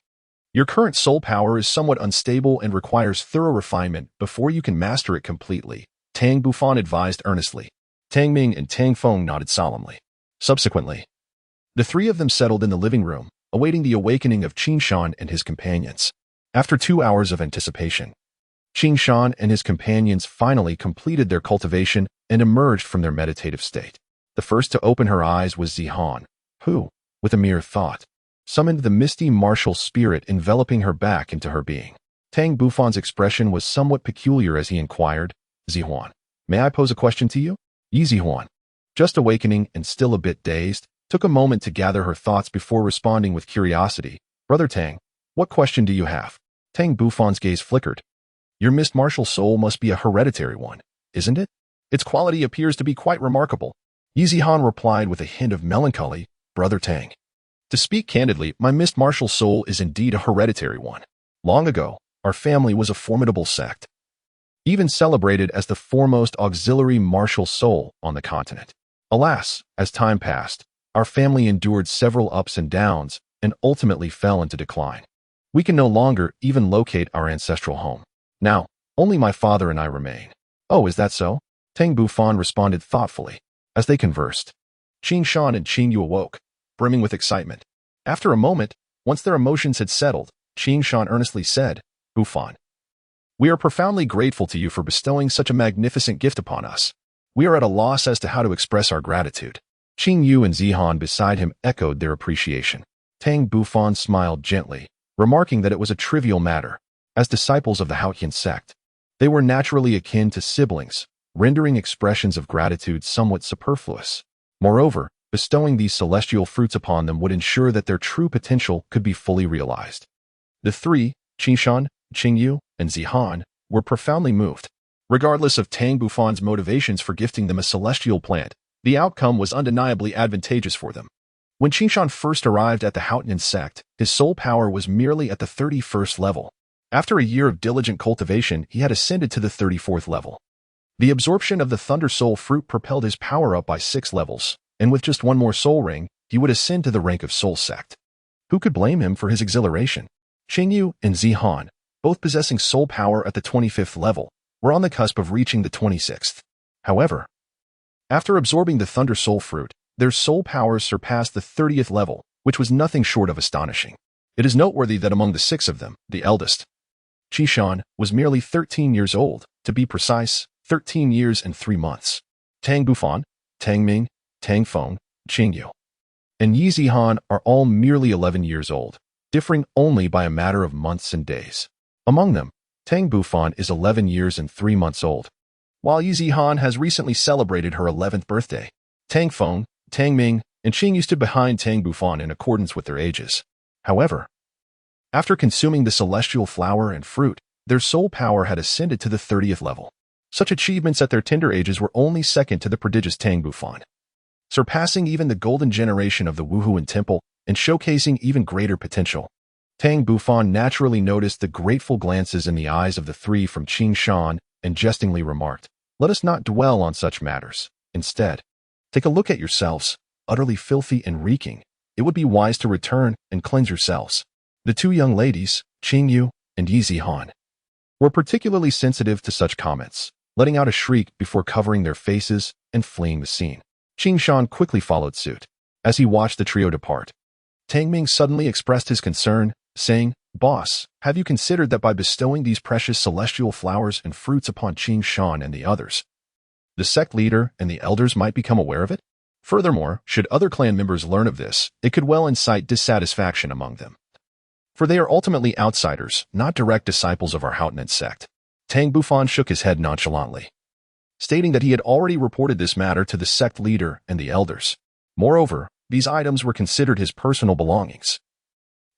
Your current soul power is somewhat unstable and requires thorough refinement before you can master it completely," Tang Bufan advised earnestly. Tang Ming and Tang Feng nodded solemnly. Subsequently, the three of them settled in the living room, awaiting the awakening of Qin Shan and his companions. After 2 hours of anticipation, Qin Shan and his companions finally completed their cultivation and emerged from their meditative state. The first to open her eyes was Zihan, who, with a mere thought, summoned the misty martial spirit enveloping her back into her being. Tang Bufan's expression was somewhat peculiar as he inquired, "Zihuan, may I pose a question to you?" Yi Zihuan, just awakening and still a bit dazed, took a moment to gather her thoughts before responding with curiosity, "Brother Tang, what question do you have?" Tang Bufan's gaze flickered. "Your mist martial soul must be a hereditary one, isn't it? Its quality appears to be quite remarkable." Yi Zihan replied with a hint of melancholy, "Brother Tang, to speak candidly, my mist martial soul is indeed a hereditary one. Long ago, our family was a formidable sect, even celebrated as the foremost auxiliary martial soul on the continent. Alas, as time passed, our family endured several ups and downs and ultimately fell into decline. We can no longer even locate our ancestral home. Now, only my father and I remain." "Oh, is that so?" Tang Bufan responded thoughtfully. As they conversed, Qin Shan and Qin Yu awoke, brimming with excitement. After a moment, once their emotions had settled, Qin Shan earnestly said, "Bufan, we are profoundly grateful to you for bestowing such a magnificent gift upon us. We are at a loss as to how to express our gratitude." Qin Yu and Zihan beside him echoed their appreciation. Tang Bufan smiled gently, remarking that it was a trivial matter. As disciples of the Haotian Sect, they were naturally akin to siblings, rendering expressions of gratitude somewhat superfluous. Moreover, bestowing these celestial fruits upon them would ensure that their true potential could be fully realized. The three, Qin Shan, Qin Yu, and Zihan, were profoundly moved. Regardless of Tang Bufan's motivations for gifting them a celestial plant, the outcome was undeniably advantageous for them. When Qin Shan first arrived at the Haotian Sect, his soul power was merely at the 31st level. After a year of diligent cultivation, he had ascended to the 34th level. The absorption of the Thunder Soul fruit propelled his power up by 6 levels, and with just one more soul ring, he would ascend to the rank of Soul Sect. Who could blame him for his exhilaration? Qin Yu and Zihan, both possessing soul power at the 25th level, were on the cusp of reaching the 26th. However, after absorbing the Thunder Soul fruit, their soul powers surpassed the 30th level, which was nothing short of astonishing. It is noteworthy that among the 6 of them, the eldest, Qin Shan, was merely 13 years old, to be precise, 13 years and 3 months. Tang Bufan, Tang Ming, Tang Feng, Qin Yu, and Yi Zihan are all merely 11 years old, differing only by a matter of months and days. Among them, Tang Bufan is 11 years and 3 months old, while Yi Zihan has recently celebrated her 11th birthday. Tang Feng, Tang Ming, and Qin Yu stood behind Tang Bufan in accordance with their ages. However, after consuming the celestial flower and fruit, their soul power had ascended to the 30th level. Such achievements at their tender ages were only second to the prodigious Tang Bufan, surpassing even the golden generation of the Wuhuan Temple and showcasing even greater potential. Tang Bufan naturally noticed the grateful glances in the eyes of the three from Qin Shan and jestingly remarked, "Let us not dwell on such matters. Instead, take a look at yourselves, utterly filthy and reeking. It would be wise to return and cleanse yourselves." The two young ladies, Qin Yu and Yi Zihan, were particularly sensitive to such comments, letting out a shriek before covering their faces and fleeing the scene. Qin Shan quickly followed suit. As he watched the trio depart, Tang Ming suddenly expressed his concern, saying, "Boss, have you considered that by bestowing these precious celestial flowers and fruits upon Qin Shan and the others, the sect leader and the elders might become aware of it?" Furthermore, should other clan members learn of this, it could well incite dissatisfaction among them. For they are ultimately outsiders, not direct disciples of our Haotian Sect. Tang Bufan shook his head nonchalantly, stating that he had already reported this matter to the sect leader and the elders. Moreover, these items were considered his personal belongings,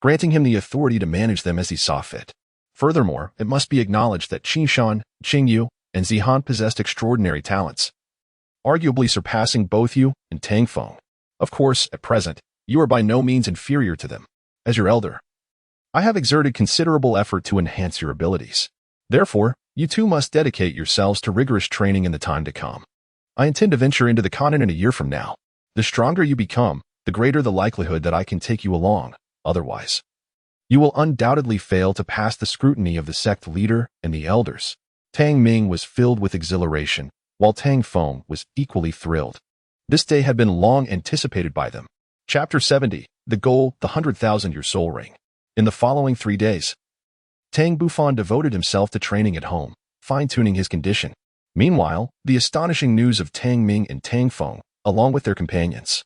granting him the authority to manage them as he saw fit. Furthermore, it must be acknowledged that Qingshan, Qingyu, and Zihan possessed extraordinary talents, arguably surpassing both you and Tang Feng. Of course, at present, you are by no means inferior to them. As your elder, I have exerted considerable effort to enhance your abilities. Therefore, you too must dedicate yourselves to rigorous training in the time to come. I intend to venture into the continent a year from now. The stronger you become, the greater the likelihood that I can take you along. Otherwise, you will undoubtedly fail to pass the scrutiny of the sect leader and the elders. Tang Ming was filled with exhilaration, while Tang Feng was equally thrilled. This day had been long anticipated by them. Chapter 70, The Goal, the 100,000-Year Soul Ring. In the following 3 days, Tang Bufan devoted himself to training at home, fine-tuning his condition. Meanwhile, the astonishing news of Tang Ming and Tang Feng, along with their companions,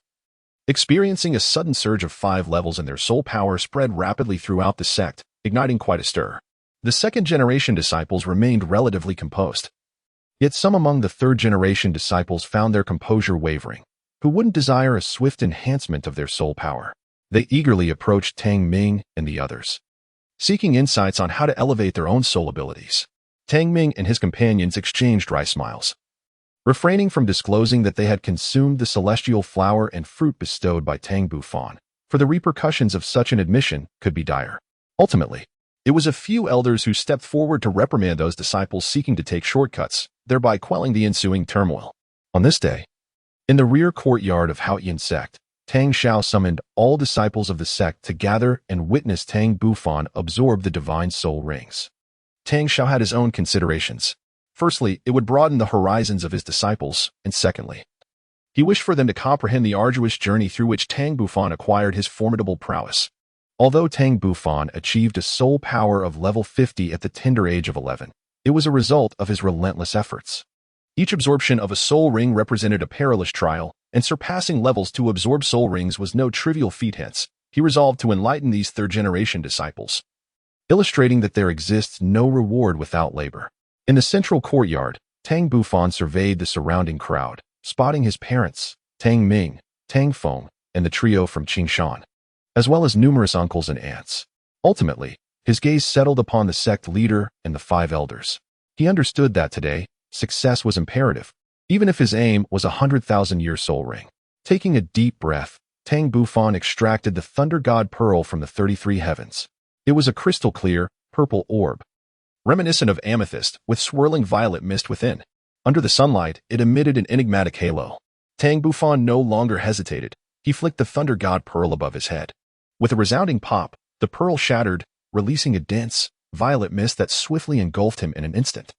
experiencing a sudden surge of 5 levels in their soul power, spread rapidly throughout the sect, igniting quite a stir. The second-generation disciples remained relatively composed. Yet some among the third-generation disciples found their composure wavering, who wouldn't desire a swift enhancement of their soul power. They eagerly approached Tang Ming and the others, seeking insights on how to elevate their own soul abilities. Tang Ming and his companions exchanged dry smiles, refraining from disclosing that they had consumed the celestial flower and fruit bestowed by Tang Bufan, for the repercussions of such an admission could be dire. Ultimately, it was a few elders who stepped forward to reprimand those disciples seeking to take shortcuts, thereby quelling the ensuing turmoil. On this day, in the rear courtyard of Haotian Sect, Tang Xiao summoned all disciples of the sect to gather and witness Tang Bufan absorb the divine soul rings. Tang Xiao had his own considerations. Firstly, it would broaden the horizons of his disciples, and secondly, he wished for them to comprehend the arduous journey through which Tang Bufan acquired his formidable prowess. Although Tang Bufan achieved a soul power of level 50 at the tender age of 11, it was a result of his relentless efforts. Each absorption of a soul ring represented a perilous trial, and surpassing levels to absorb soul rings was no trivial feat. Hence, he resolved to enlighten these third-generation disciples, illustrating that there exists no reward without labor. In the central courtyard, Tang Bufan surveyed the surrounding crowd, spotting his parents, Tang Ming, Tang Feng, and the trio from Qingshan, as well as numerous uncles and aunts. Ultimately, his gaze settled upon the sect leader and the 5 elders. He understood that today, success was imperative, even if his aim was a 100,000-year soul ring. Taking a deep breath, Tang Bufan extracted the Thunder God Pearl from the 33 heavens. It was a crystal-clear, purple orb, reminiscent of amethyst, with swirling violet mist within. Under the sunlight, it emitted an enigmatic halo. Tang Bufan no longer hesitated. He flicked the Thunder God Pearl above his head. With a resounding pop, the pearl shattered, releasing a dense, violet mist that swiftly engulfed him in an instant.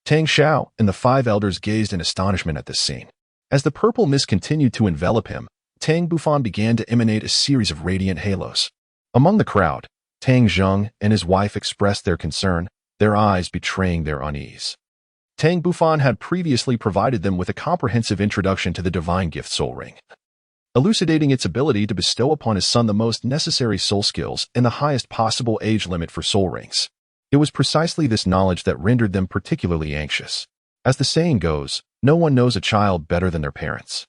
Tang Xiao and the 5 elders gazed in astonishment at this scene. As the purple mist continued to envelop him, Tang Bufan began to emanate a series of radiant halos. Among the crowd, Tang Zheng and his wife expressed their concern, their eyes betraying their unease. Tang Bufan had previously provided them with a comprehensive introduction to the divine gift soul ring, elucidating its ability to bestow upon his son the most necessary soul skills and the highest possible age limit for soul rings. It was precisely this knowledge that rendered them particularly anxious. As the saying goes, no one knows a child better than their parents.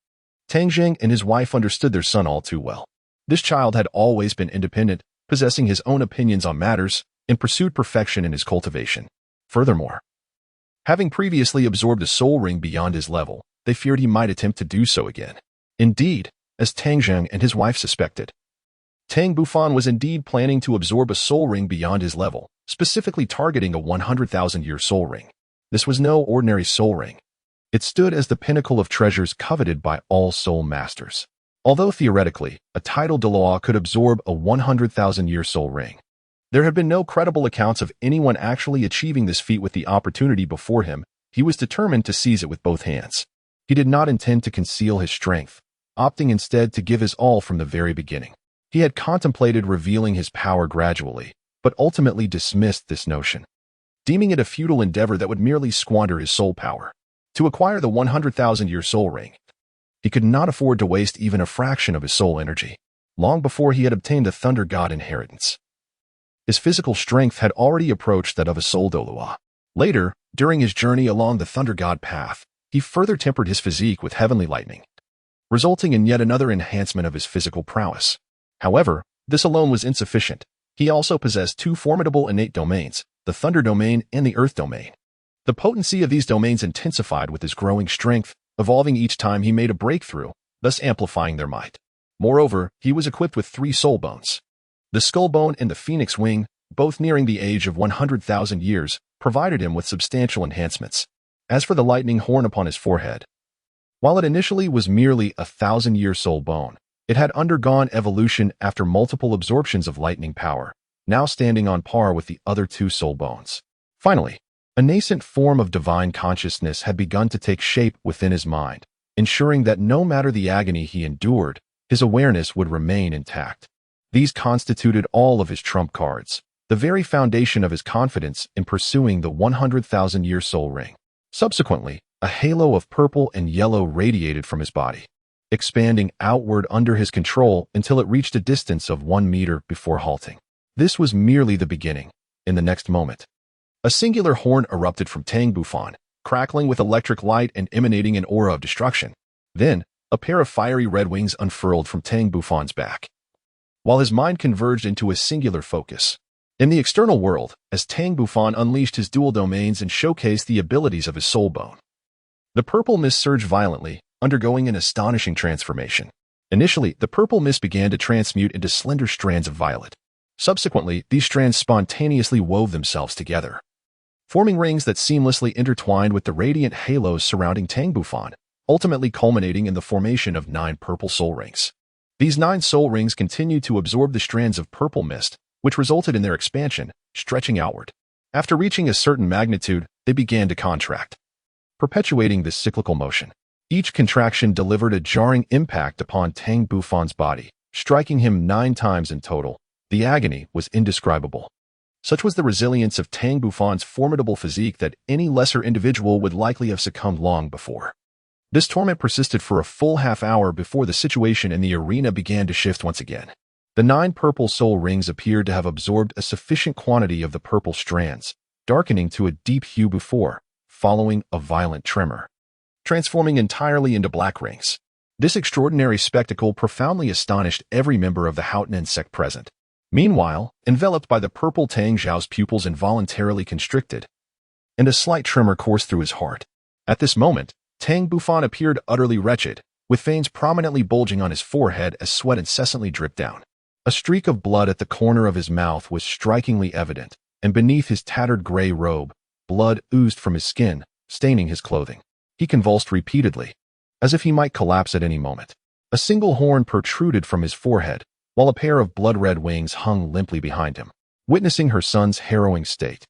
Tang Zheng and his wife understood their son all too well. This child had always been independent, possessing his own opinions on matters, and pursued perfection in his cultivation. Furthermore, having previously absorbed a soul ring beyond his level, they feared he might attempt to do so again. Indeed, as Tang Zheng and his wife suspected, Tang Bufan was indeed planning to absorb a soul ring beyond his level, specifically targeting a 100,000-year soul ring. This was no ordinary soul ring. It stood as the pinnacle of treasures coveted by all Soulmasters. Although theoretically, a titled Douluo could absorb a 100,000-year soul ring, there have been no credible accounts of anyone actually achieving this feat. With the opportunity before him, he was determined to seize it with both hands. He did not intend to conceal his strength, opting instead to give his all from the very beginning. He had contemplated revealing his power gradually, but ultimately dismissed this notion, deeming it a futile endeavor that would merely squander his soul power. To acquire the 100,000-year soul ring, He could not afford to waste even a fraction of his soul energy, long before he had obtained the Thunder God inheritance. His physical strength had already approached that of a soul Douluo. Later, during his journey along the Thunder God path, he further tempered his physique with heavenly lightning, resulting in yet another enhancement of his physical prowess. However, this alone was insufficient. He also possessed two formidable innate domains, the Thunder Domain and the Earth Domain. The potency of these domains intensified with his growing strength, evolving each time he made a breakthrough, thus amplifying their might. Moreover, he was equipped with 3 soul bones. The skull bone and the phoenix wing, both nearing the age of 100,000 years, provided him with substantial enhancements. As for the lightning horn upon his forehead, while it initially was merely a 1,000-year soul bone, it had undergone evolution after multiple absorptions of lightning power, now standing on par with the other 2 soul bones. Finally, a nascent form of divine consciousness had begun to take shape within his mind, ensuring that no matter the agony he endured, his awareness would remain intact. These constituted all of his trump cards, the very foundation of his confidence in pursuing the 100,000-year soul ring. Subsequently, a halo of purple and yellow radiated from his body, expanding outward under his control until it reached a distance of 1 meter before halting. This was merely the beginning. In the next moment, a singular horn erupted from Tang Bufan, crackling with electric light and emanating an aura of destruction. Then, a pair of fiery red wings unfurled from Tang Bufan's back, while his mind converged into a singular focus. In the external world, as Tang Bufan unleashed his dual domains and showcased the abilities of his soul bone, the purple mist surged violently, undergoing an astonishing transformation. Initially, the purple mist began to transmute into slender strands of violet. Subsequently, these strands spontaneously wove themselves together, forming rings that seamlessly intertwined with the radiant halos surrounding Tang Bufan, ultimately culminating in the formation of 9 purple soul rings. These 9 soul rings continued to absorb the strands of purple mist, which resulted in their expansion, stretching outward. After reaching a certain magnitude, they began to contract, perpetuating this cyclical motion. Each contraction delivered a jarring impact upon Tang Bufan's body, striking him 9 times in total. The agony was indescribable. Such was the resilience of Tang Bufan's formidable physique that any lesser individual would likely have succumbed long before. This torment persisted for a full half-hour before the situation in the arena began to shift once again. The 9 purple soul rings appeared to have absorbed a sufficient quantity of the purple strands, darkening to a deep hue before, following a violent tremor, transforming entirely into black rings. This extraordinary spectacle profoundly astonished every member of the Haotian Sect present. Meanwhile, enveloped by the purple, Tang Zhao's pupils involuntarily constricted, and a slight tremor coursed through his heart. At this moment, Tang Bufan appeared utterly wretched, with veins prominently bulging on his forehead as sweat incessantly dripped down. A streak of blood at the corner of his mouth was strikingly evident, and beneath his tattered gray robe, blood oozed from his skin, staining his clothing. He convulsed repeatedly, as if he might collapse at any moment. A single horn protruded from his forehead, while a pair of blood-red wings hung limply behind him. Witnessing her son's harrowing state,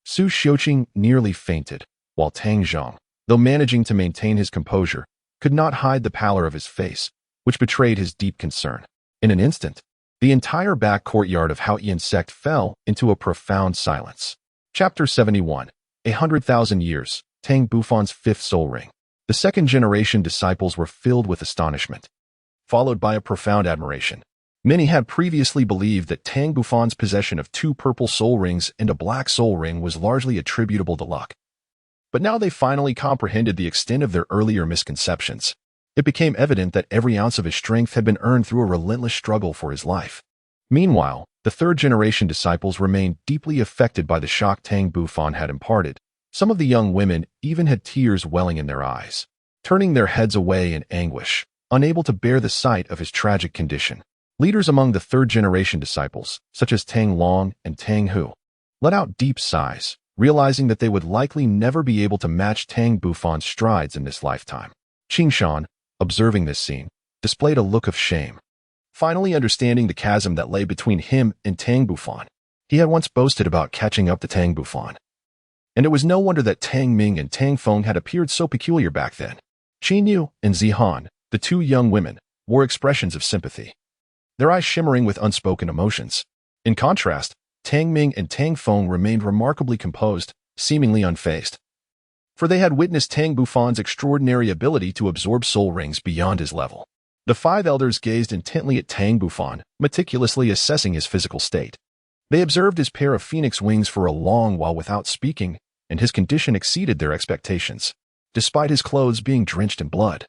Su Xiuqing nearly fainted, while Tang Zhang, though managing to maintain his composure, could not hide the pallor of his face, which betrayed his deep concern. In an instant, the entire back courtyard of Haotian Sect fell into a profound silence. Chapter 71. 100,000 Years, Tang Bufan's 5th Soul Ring. The second-generation disciples were filled with astonishment, followed by a profound admiration. Many had previously believed that Tang Bufan's possession of 2 purple soul rings and a black soul ring was largely attributable to luck. But now they finally comprehended the extent of their earlier misconceptions. It became evident that every ounce of his strength had been earned through a relentless struggle for his life. Meanwhile, the third-generation disciples remained deeply affected by the shock Tang Bufan had imparted. Some of the young women even had tears welling in their eyes, turning their heads away in anguish, unable to bear the sight of his tragic condition. Leaders among the third-generation disciples, such as Tang Long and Tang Hu, let out deep sighs, realizing that they would likely never be able to match Tang Bufan's strides in this lifetime. Qingshan, observing this scene, displayed a look of shame. Finally understanding the chasm that lay between him and Tang Bufan, he had once boasted about catching up to Tang Bufan. And it was no wonder that Tang Ming and Tang Feng had appeared so peculiar back then. Qin Yu and Zihan, the 2 young women, wore expressions of sympathy, their eyes shimmering with unspoken emotions. In contrast, Tang Ming and Tang Feng remained remarkably composed, seemingly unfazed. for they had witnessed Tang Bufan's extraordinary ability to absorb soul rings beyond his level. The five elders gazed intently at Tang Bufan, meticulously assessing his physical state. They observed his pair of phoenix wings for a long while without speaking, and his condition exceeded their expectations. Despite his clothes being drenched in blood,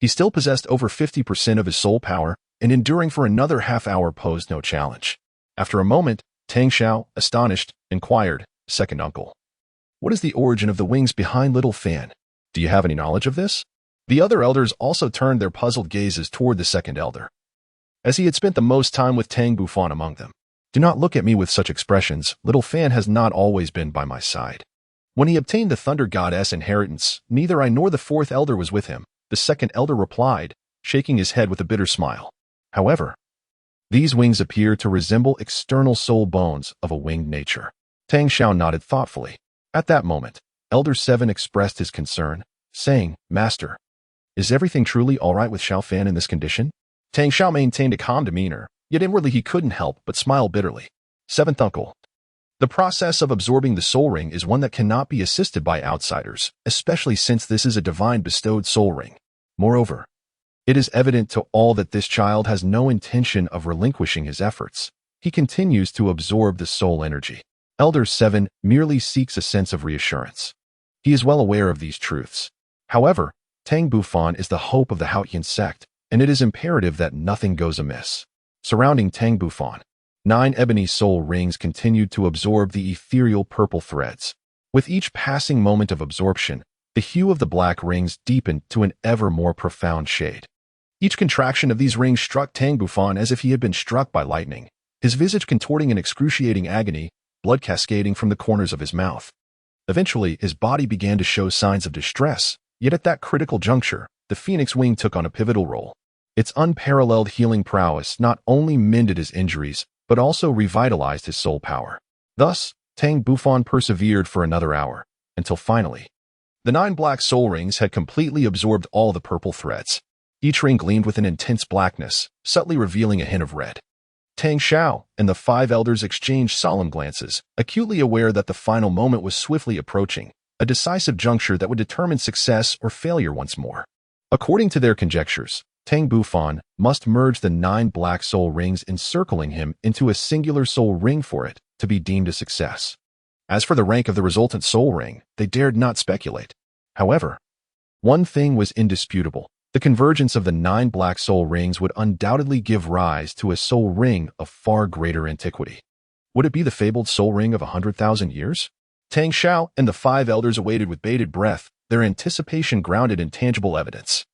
he still possessed over 50% of his soul power, and enduring for another half-hour posed no challenge. After a moment, Tang Xiao, astonished, inquired, "Second uncle, what is the origin of the wings behind little Fan? Do you have any knowledge of this?" The other elders also turned their puzzled gazes toward the second elder, as he had spent the most time with Tang Bufan among them. "Do not look at me with such expressions. Little Fan has not always been by my side. When he obtained the Thunder Goddess inheritance, neither I nor the fourth elder was with him," the second elder replied, shaking his head with a bitter smile. "However, these wings appear to resemble external soul bones of a winged nature." Tang Xiao nodded thoughtfully. At that moment, Elder 7 expressed his concern, saying, "Master, is everything truly all right with Xiao Fan in this condition?" Tang Xiao maintained a calm demeanor, yet inwardly he couldn't help but smile bitterly. "Seventh uncle, the process of absorbing the soul ring is one that cannot be assisted by outsiders, especially since this is a divine bestowed soul ring. Moreover, it is evident to all that this child has no intention of relinquishing his efforts. He continues to absorb the soul energy." Elder 7 merely seeks a sense of reassurance. He is well aware of these truths. However, Tang Bufan is the hope of the Haotian Sect, and it is imperative that nothing goes amiss. Surrounding Tang Bufan, 9 ebony soul rings continued to absorb the ethereal purple threads. With each passing moment of absorption, the hue of the black rings deepened to an ever more profound shade. Each contraction of these rings struck Tang Bufan as if he had been struck by lightning, his visage contorting in excruciating agony, blood cascading from the corners of his mouth. Eventually, his body began to show signs of distress, yet at that critical juncture, the phoenix wing took on a pivotal role. Its unparalleled healing prowess not only mended his injuries, but also revitalized his soul power. Thus, Tang Bufan persevered for another hour, until finally, the 9 black soul rings had completely absorbed all the purple threads. Each ring gleamed with an intense blackness, subtly revealing a hint of red. Tang Xiao and the 5 elders exchanged solemn glances, acutely aware that the final moment was swiftly approaching, a decisive juncture that would determine success or failure once more. According to their conjectures, Tang Bufan must merge the 9 black soul rings encircling him into a singular soul ring for it to be deemed a success. As for the rank of the resultant soul ring, they dared not speculate. However, one thing was indisputable. The convergence of the 9 black soul rings would undoubtedly give rise to a soul ring of far greater antiquity. Would it be the fabled soul ring of 100,000 years? Tang Xiao and the 5 elders awaited with bated breath, their anticipation grounded in tangible evidence.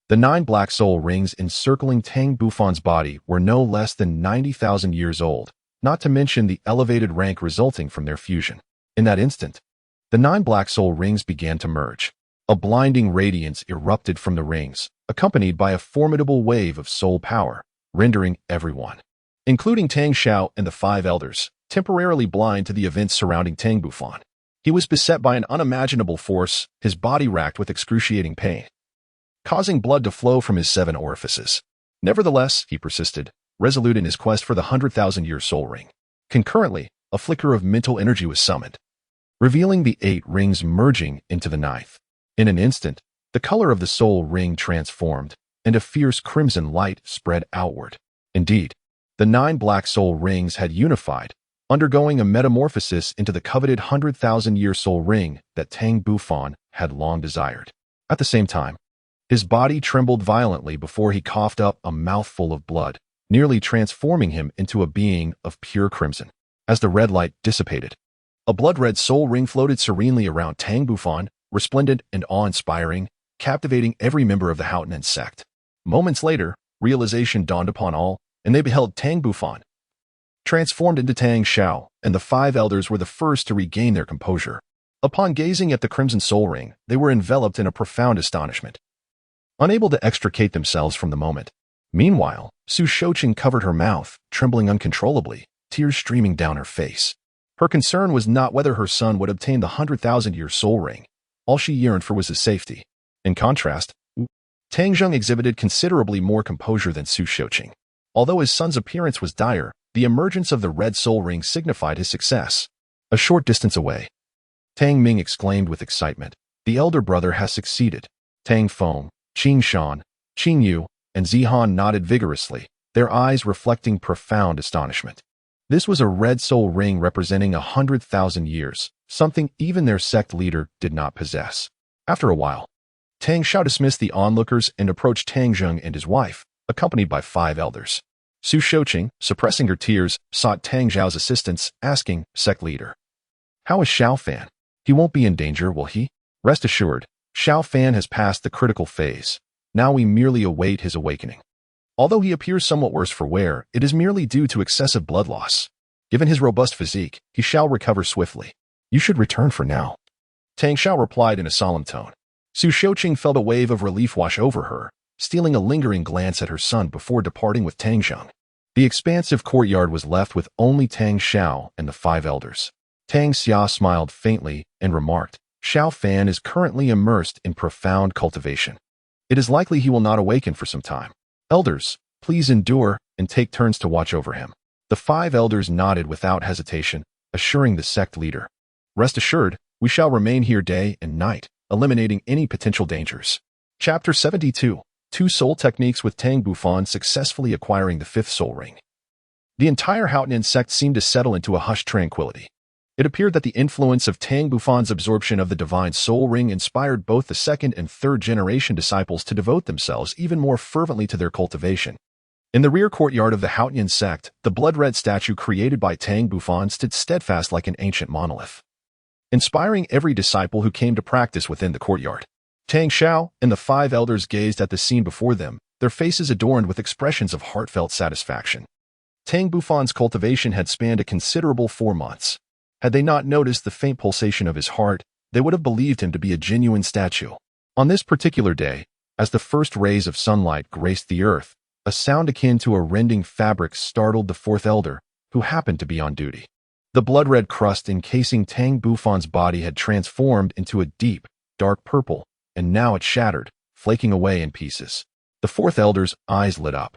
The 9 black soul rings encircling Tang Bufan's body were no less than 90,000 years old, not to mention the elevated rank resulting from their fusion. In that instant, the 9 black soul rings began to merge. A blinding radiance erupted from the rings, accompanied by a formidable wave of soul power, rendering everyone, including Tang Xiao and the 5 elders, temporarily blind to the events surrounding Tang Bufan. He was beset by an unimaginable force, his body racked with excruciating pain, causing blood to flow from his 7 orifices. Nevertheless, he persisted, resolute in his quest for the 100,000-year soul ring. Concurrently, a flicker of mental energy was summoned, revealing the 8 rings merging into the 9th. In an instant, the color of the soul ring transformed, and a fierce crimson light spread outward. Indeed, the 9 black soul rings had unified, undergoing a metamorphosis into the coveted 100,000-year soul ring that Tang Bufan had long desired. At the same time, his body trembled violently before he coughed up a mouthful of blood, nearly transforming him into a being of pure crimson. As the red light dissipated, a blood-red soul ring floated serenely around Tang Bufan, resplendent and awe-inspiring, captivating every member of the Haotian Sect. Moments later, realization dawned upon all, and they beheld Tang Bufan transformed into Tang Xiao, and the 5 elders were the first to regain their composure. Upon gazing at the crimson soul ring, they were enveloped in a profound astonishment, unable to extricate themselves from the moment. Meanwhile, Su Shouqing covered her mouth, trembling uncontrollably, tears streaming down her face. Her concern was not whether her son would obtain the 100,000-year soul ring. All she yearned for was his safety. In contrast, Tang Zheng exhibited considerably more composure than Su Shouqing. Although his son's appearance was dire, the emergence of the red soul ring signified his success. A short distance away, Tang Ming exclaimed with excitement, The elder brother has succeeded. Tang Feng, Qing Shan, Qing Yu, and Zihan nodded vigorously, their eyes reflecting profound astonishment. This was a red soul ring representing 100,000 years, something even their sect leader did not possess. After a while, Tang Xiao dismissed the onlookers and approached Tang Zheng and his wife, accompanied by 5 elders. Su Shouqing, suppressing her tears, sought Tang Zhao's assistance, asking, "Sect leader, how is Xiao Fan? He won't be in danger, will he?" "Rest assured, Xiao Fan has passed the critical phase. Now we merely await his awakening. Although he appears somewhat worse for wear, it is merely due to excessive blood loss. Given his robust physique, he shall recover swiftly. You should return for now." Tang Xiao replied in a solemn tone. Su Shouqing felt a wave of relief wash over her, stealing a lingering glance at her son before departing with Tang Zheng. The expansive courtyard was left with only Tang Xiao and the 5 elders. Tang Xia smiled faintly and remarked, "Xiao Fan is currently immersed in profound cultivation. It is likely he will not awaken for some time. Elders, please endure and take turns to watch over him." The 5 elders nodded without hesitation, assuring the sect leader, "Rest assured, we shall remain here day and night, eliminating any potential dangers." Chapter 72. 2 Soul Techniques with Tang Bufan successfully acquiring the 5th soul ring. The entire Haotian Sect seemed to settle into a hushed tranquility. It appeared that the influence of Tang Bufan's absorption of the divine soul ring inspired both the 2nd and 3rd generation disciples to devote themselves even more fervently to their cultivation. In the rear courtyard of the Haotian Sect, the blood-red statue created by Tang Bufan stood steadfast like an ancient monolith, inspiring every disciple who came to practice within the courtyard. Tang Xiao and the 5 elders gazed at the scene before them, their faces adorned with expressions of heartfelt satisfaction. Tang Bufan's cultivation had spanned a considerable 4 months. Had they not noticed the faint pulsation of his heart, they would have believed him to be a genuine statue. On this particular day, as the first rays of sunlight graced the earth, a sound akin to a rending fabric startled the 4th elder, who happened to be on duty. The blood-red crust encasing Tang Bufan's body had transformed into a deep, dark purple, and now it shattered, flaking away in pieces. The 4th elder's eyes lit up.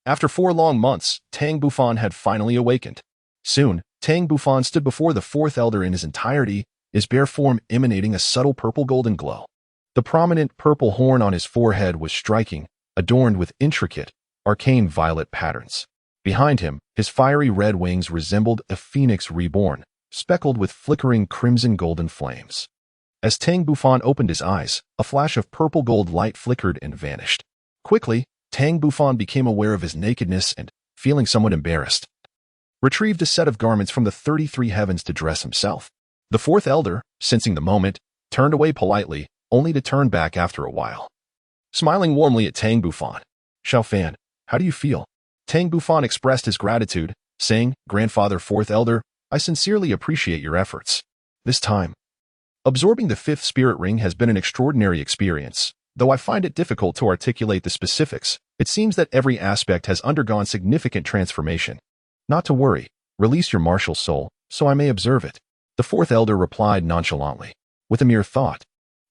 After 4 long months, Tang Bufan had finally awakened. Soon, Tang Bufan stood before the 4th elder in his entirety, his bare form emanating a subtle purple-golden glow. The prominent purple horn on his forehead was striking, adorned with intricate, arcane violet patterns. Behind him, his fiery red wings resembled a phoenix reborn, speckled with flickering crimson-golden flames. As Tang Bufan opened his eyes, a flash of purple-gold light flickered and vanished. Quickly, Tang Bufan became aware of his nakedness and, feeling somewhat embarrassed, retrieved a set of garments from the 33 heavens to dress himself. The 4th elder, sensing the moment, turned away politely, only to turn back after a while. Smiling warmly at Tang Bufan, "Xiao Fan, how do you feel?" Tang Bufan expressed his gratitude, saying, "Grandfather 4th elder, I sincerely appreciate your efforts. This time, absorbing the 5th spirit ring has been an extraordinary experience. Though I find it difficult to articulate the specifics, it seems that every aspect has undergone significant transformation. Not to worry, release your martial soul, so I may observe it." The 4th elder replied nonchalantly. With a mere thought,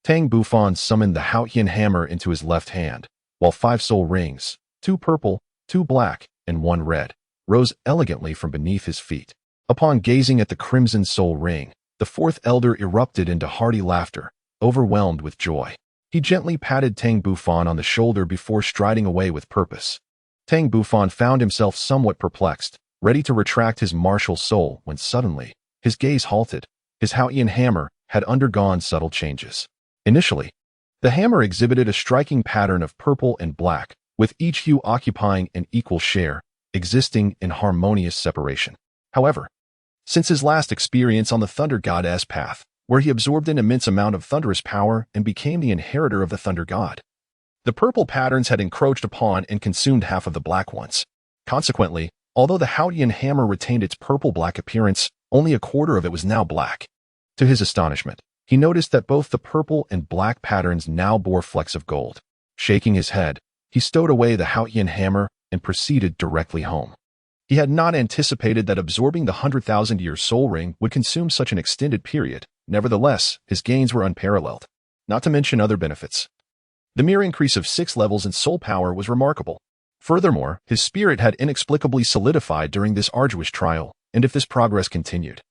Tang Bufan summoned the Haotian hammer into his left hand, while 5 soul rings, 2 purple, 2 black, and 1 red, rose elegantly from beneath his feet. Upon gazing at the crimson soul ring, the 4th elder erupted into hearty laughter, overwhelmed with joy. He gently patted Tang Bufan on the shoulder before striding away with purpose. Tang Bufan found himself somewhat perplexed, ready to retract his martial soul when suddenly, his gaze halted. His Haotian hammer had undergone subtle changes. Initially, the hammer exhibited a striking pattern of purple and black, with each hue occupying an equal share, existing in harmonious separation. However, since his last experience on the Thunder Goddess path, where he absorbed an immense amount of thunderous power and became the inheritor of the Thunder God, the purple patterns had encroached upon and consumed half of the black ones. Consequently, although the Haotian hammer retained its purple-black appearance, only a quarter of it was now black. To his astonishment, he noticed that both the purple and black patterns now bore flecks of gold. Shaking his head, he stowed away the Haotian hammer and proceeded directly home. He had not anticipated that absorbing the 100,000-year soul ring would consume such an extended period. Nevertheless, his gains were unparalleled, not to mention other benefits. The mere increase of 6 levels in soul power was remarkable. Furthermore, his spirit had inexplicably solidified during this arduous trial, and if this progress continued,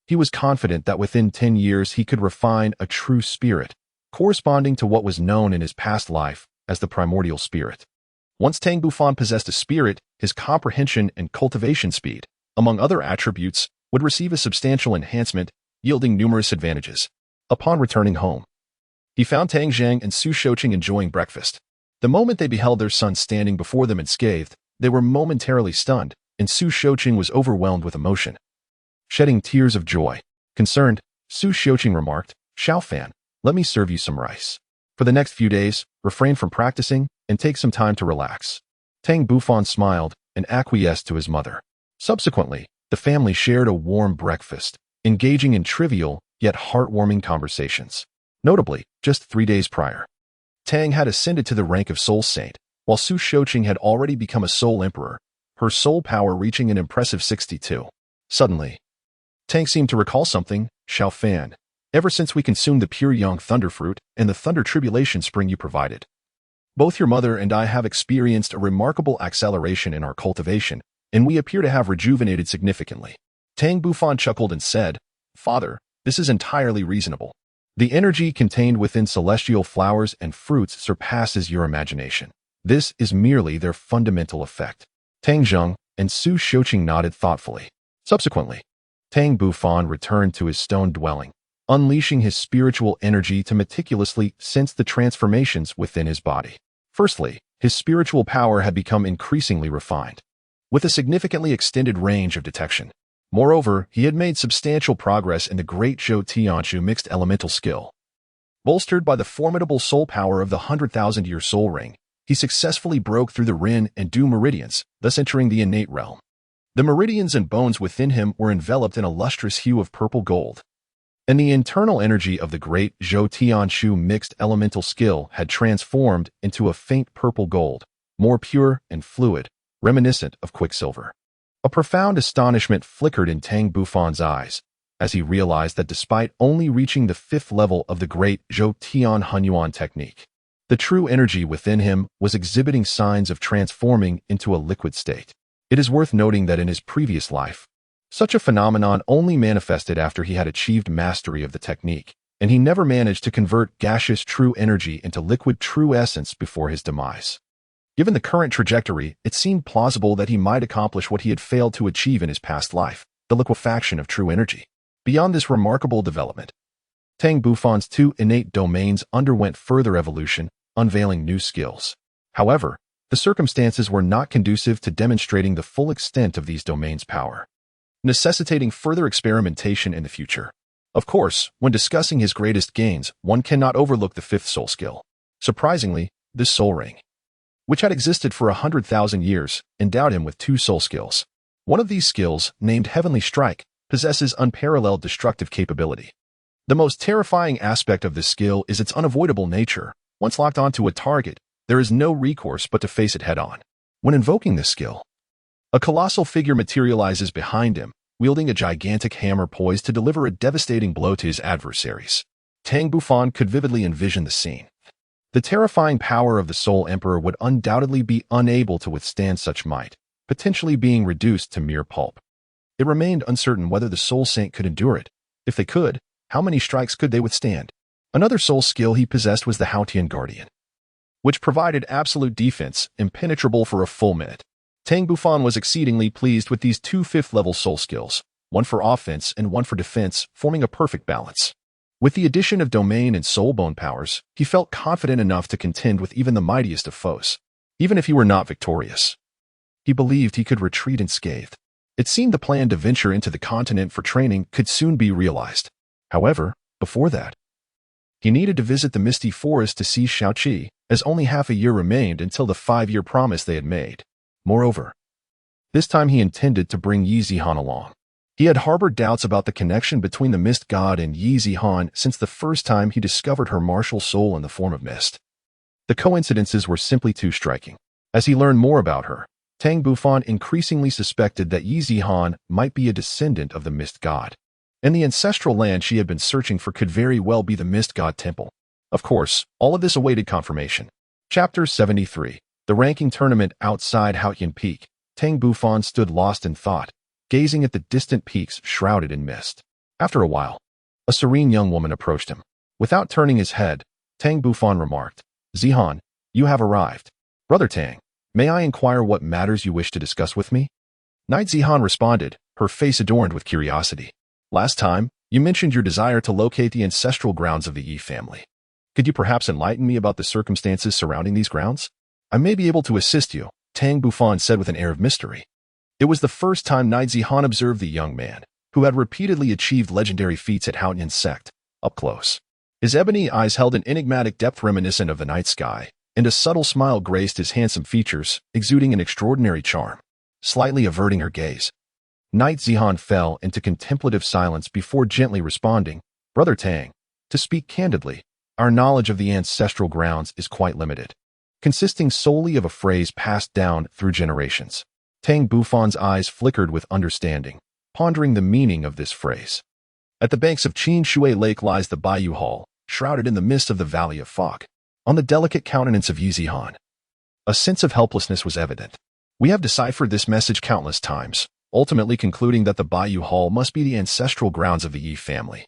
he was confident that within 10 years he could refine a true spirit, corresponding to what was known in his past life as the primordial spirit. Once Tang Bufan possessed a spirit, his comprehension and cultivation speed, among other attributes, would receive a substantial enhancement, yielding numerous advantages. Upon returning home, he found Tang Zhang and Su Shouqing enjoying breakfast. The moment they beheld their son standing before them unscathed, they were momentarily stunned, and Su Shouqing was overwhelmed with emotion. Shedding tears of joy. Concerned, Su Shouqing remarked, "Xiaofan, let me serve you some rice. For the next few days, refrain from practicing and take some time to relax." Tang Bufan smiled and acquiesced to his mother. Subsequently, the family shared a warm breakfast, engaging in trivial yet heartwarming conversations. Notably, just 3 days prior, Tang had ascended to the rank of Soul Saint, while Su Shouqing had already become a Soul Emperor, her soul power reaching an impressive 62. Suddenly, Tang seemed to recall something. "Xiaofan, ever since we consumed the pure young thunder fruit and the thunder tribulation spring you provided, both your mother and I have experienced a remarkable acceleration in our cultivation, and we appear to have rejuvenated significantly." Tang Bufan chuckled and said, "Father, this is entirely reasonable. The energy contained within celestial flowers and fruits surpasses your imagination. This is merely their fundamental effect." Tang Zheng and Su Shouqing nodded thoughtfully. Subsequently, Tang Bufan returned to his stone dwelling, unleashing his spiritual energy to meticulously sense the transformations within his body. Firstly, his spiritual power had become increasingly refined, with a significantly extended range of detection. Moreover, he had made substantial progress in the Great Zhou Tianshu mixed elemental skill. Bolstered by the formidable soul power of the 100,000-year soul ring, he successfully broke through the Rin and Du meridians, thus entering the innate realm. The meridians and bones within him were enveloped in a lustrous hue of purple gold, and the internal energy of the Great Zhou Tianshu mixed elemental skill had transformed into a faint purple gold, more pure and fluid, reminiscent of quicksilver. A profound astonishment flickered in Tang Bufan's eyes as he realized that despite only reaching the 5th level of the Great Zhou Tian Hunyuan technique, the true energy within him was exhibiting signs of transforming into a liquid state. It is worth noting that in his previous life, such a phenomenon only manifested after he had achieved mastery of the technique, and he never managed to convert gaseous true energy into liquid true essence before his demise. Given the current trajectory, it seemed plausible that he might accomplish what he had failed to achieve in his past life, the liquefaction of true energy. Beyond this remarkable development, Tang Bufan's 2 innate domains underwent further evolution, unveiling new skills. However, the circumstances were not conducive to demonstrating the full extent of these domains' power, necessitating further experimentation in the future. Of course, when discussing his greatest gains, one cannot overlook the 5th soul skill. Surprisingly, this soul ring, which had existed for 100,000 years, endowed him with 2 soul skills. One of these skills, named Heavenly Strike, possesses unparalleled destructive capability. The most terrifying aspect of this skill is its unavoidable nature. Once locked onto a target, there is no recourse but to face it head-on. When invoking this skill, a colossal figure materializes behind him, wielding a gigantic hammer poised to deliver a devastating blow to his adversaries. Tang Bufan could vividly envision the scene. The terrifying power of the Soul Emperor would undoubtedly be unable to withstand such might, potentially being reduced to mere pulp. It remained uncertain whether the Soul Saint could endure it. If they could, how many strikes could they withstand? Another soul skill he possessed was the Haotian Guardian, which provided absolute defense, impenetrable for a full minute. Tang Bufan was exceedingly pleased with these 2 5th-level soul skills, one for offense and one for defense, forming a perfect balance. With the addition of domain and soul bone powers, he felt confident enough to contend with even the mightiest of foes. Even if he were not victorious, he believed he could retreat unscathed. It seemed the plan to venture into the continent for training could soon be realized. However, before that, he needed to visit the misty forest to see Shaoqi, as only half a year remained until the 5-year promise they had made. Moreover, this time he intended to bring Yi Zihan along. He had harbored doubts about the connection between the Mist God and Yi Zihan since the first time he discovered her martial soul in the form of mist. The coincidences were simply too striking. As he learned more about her, Tang Bufan increasingly suspected that Yi Zihan might be a descendant of the Mist God, and the ancestral land she had been searching for could very well be the Mist God Temple. Of course, all of this awaited confirmation. Chapter 73. The ranking tournament outside Haotian Peak. Tang Bufan stood lost in thought, gazing at the distant peaks shrouded in mist. After a while, a serene young woman approached him. Without turning his head, Tang Bufan remarked. Zihan, you have arrived. Brother Tang, may I inquire what matters you wish to discuss with me? Knight Zihan responded, her face adorned with curiosity. Last time, you mentioned your desire to locate the ancestral grounds of the Yi family. Could you perhaps enlighten me about the circumstances surrounding these grounds? I may be able to assist you, Tang Bufan said with an air of mystery. It was the first time Knight Zihan observed the young man, who had repeatedly achieved legendary feats at Haotian Sect, up close. His ebony eyes held an enigmatic depth reminiscent of the night sky, and a subtle smile graced his handsome features, exuding an extraordinary charm. Slightly averting her gaze, Knight Zihan fell into contemplative silence before gently responding, Brother Tang, to speak candidly, our knowledge of the ancestral grounds is quite limited, consisting solely of a phrase passed down through generations. Tang Bufan's eyes flickered with understanding, pondering the meaning of this phrase. At the banks of Qin Shui Lake lies the Bayou Hall, shrouded in the mist of the Valley of Fog. On the delicate countenance of Yi Zihan, a sense of helplessness was evident. We have deciphered this message countless times, ultimately concluding that the Bayou Hall must be the ancestral grounds of the Yi family,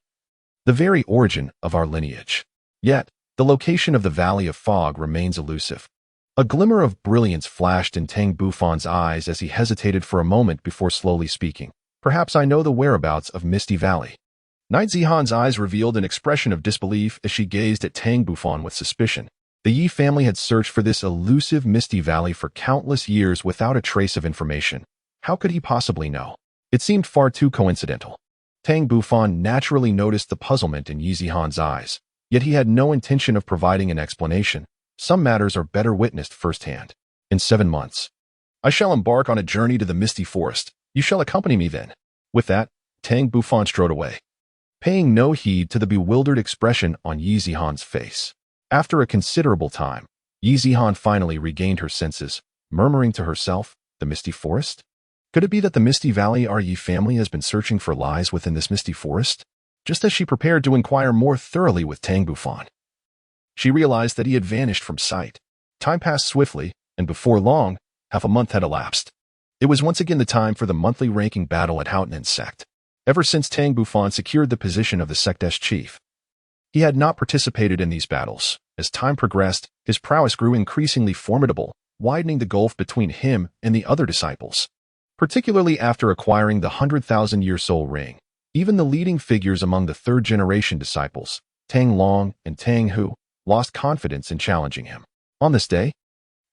the very origin of our lineage. Yet, the location of the Valley of Fog remains elusive. A glimmer of brilliance flashed in Tang Bufan's eyes as he hesitated for a moment before slowly speaking. Perhaps I know the whereabouts of Misty Valley. Knight Zihan's eyes revealed an expression of disbelief as she gazed at Tang Bufan with suspicion. The Yi family had searched for this elusive Misty Valley for countless years without a trace of information. How could he possibly know? It seemed far too coincidental. Tang Bufan naturally noticed the puzzlement in Yi Zihan's eyes, yet he had no intention of providing an explanation. Some matters are better witnessed firsthand. In 7 months, I shall embark on a journey to the Misty Forest. You shall accompany me then. With that, Tang Bufan strode away, paying no heed to the bewildered expression on Yi Zihan's face. After a considerable time, Yi Zihan finally regained her senses, murmuring to herself, the Misty Forest? Could it be that the Misty Valley our Yi family has been searching for lies within this Misty Forest? Just as she prepared to inquire more thoroughly with Tang Bufan, she realized that he had vanished from sight. Time passed swiftly, and before long, half a month had elapsed. It was once again the time for the monthly ranking battle at Haotian Sect. Ever since Tang Bufan secured the position of the sect's chief, he had not participated in these battles. As time progressed, his prowess grew increasingly formidable, widening the gulf between him and the other disciples. Particularly after acquiring the 100,000-year soul ring, even the leading figures among the third-generation disciples, Tang Long and Tang Hu, lost confidence in challenging him. On this day,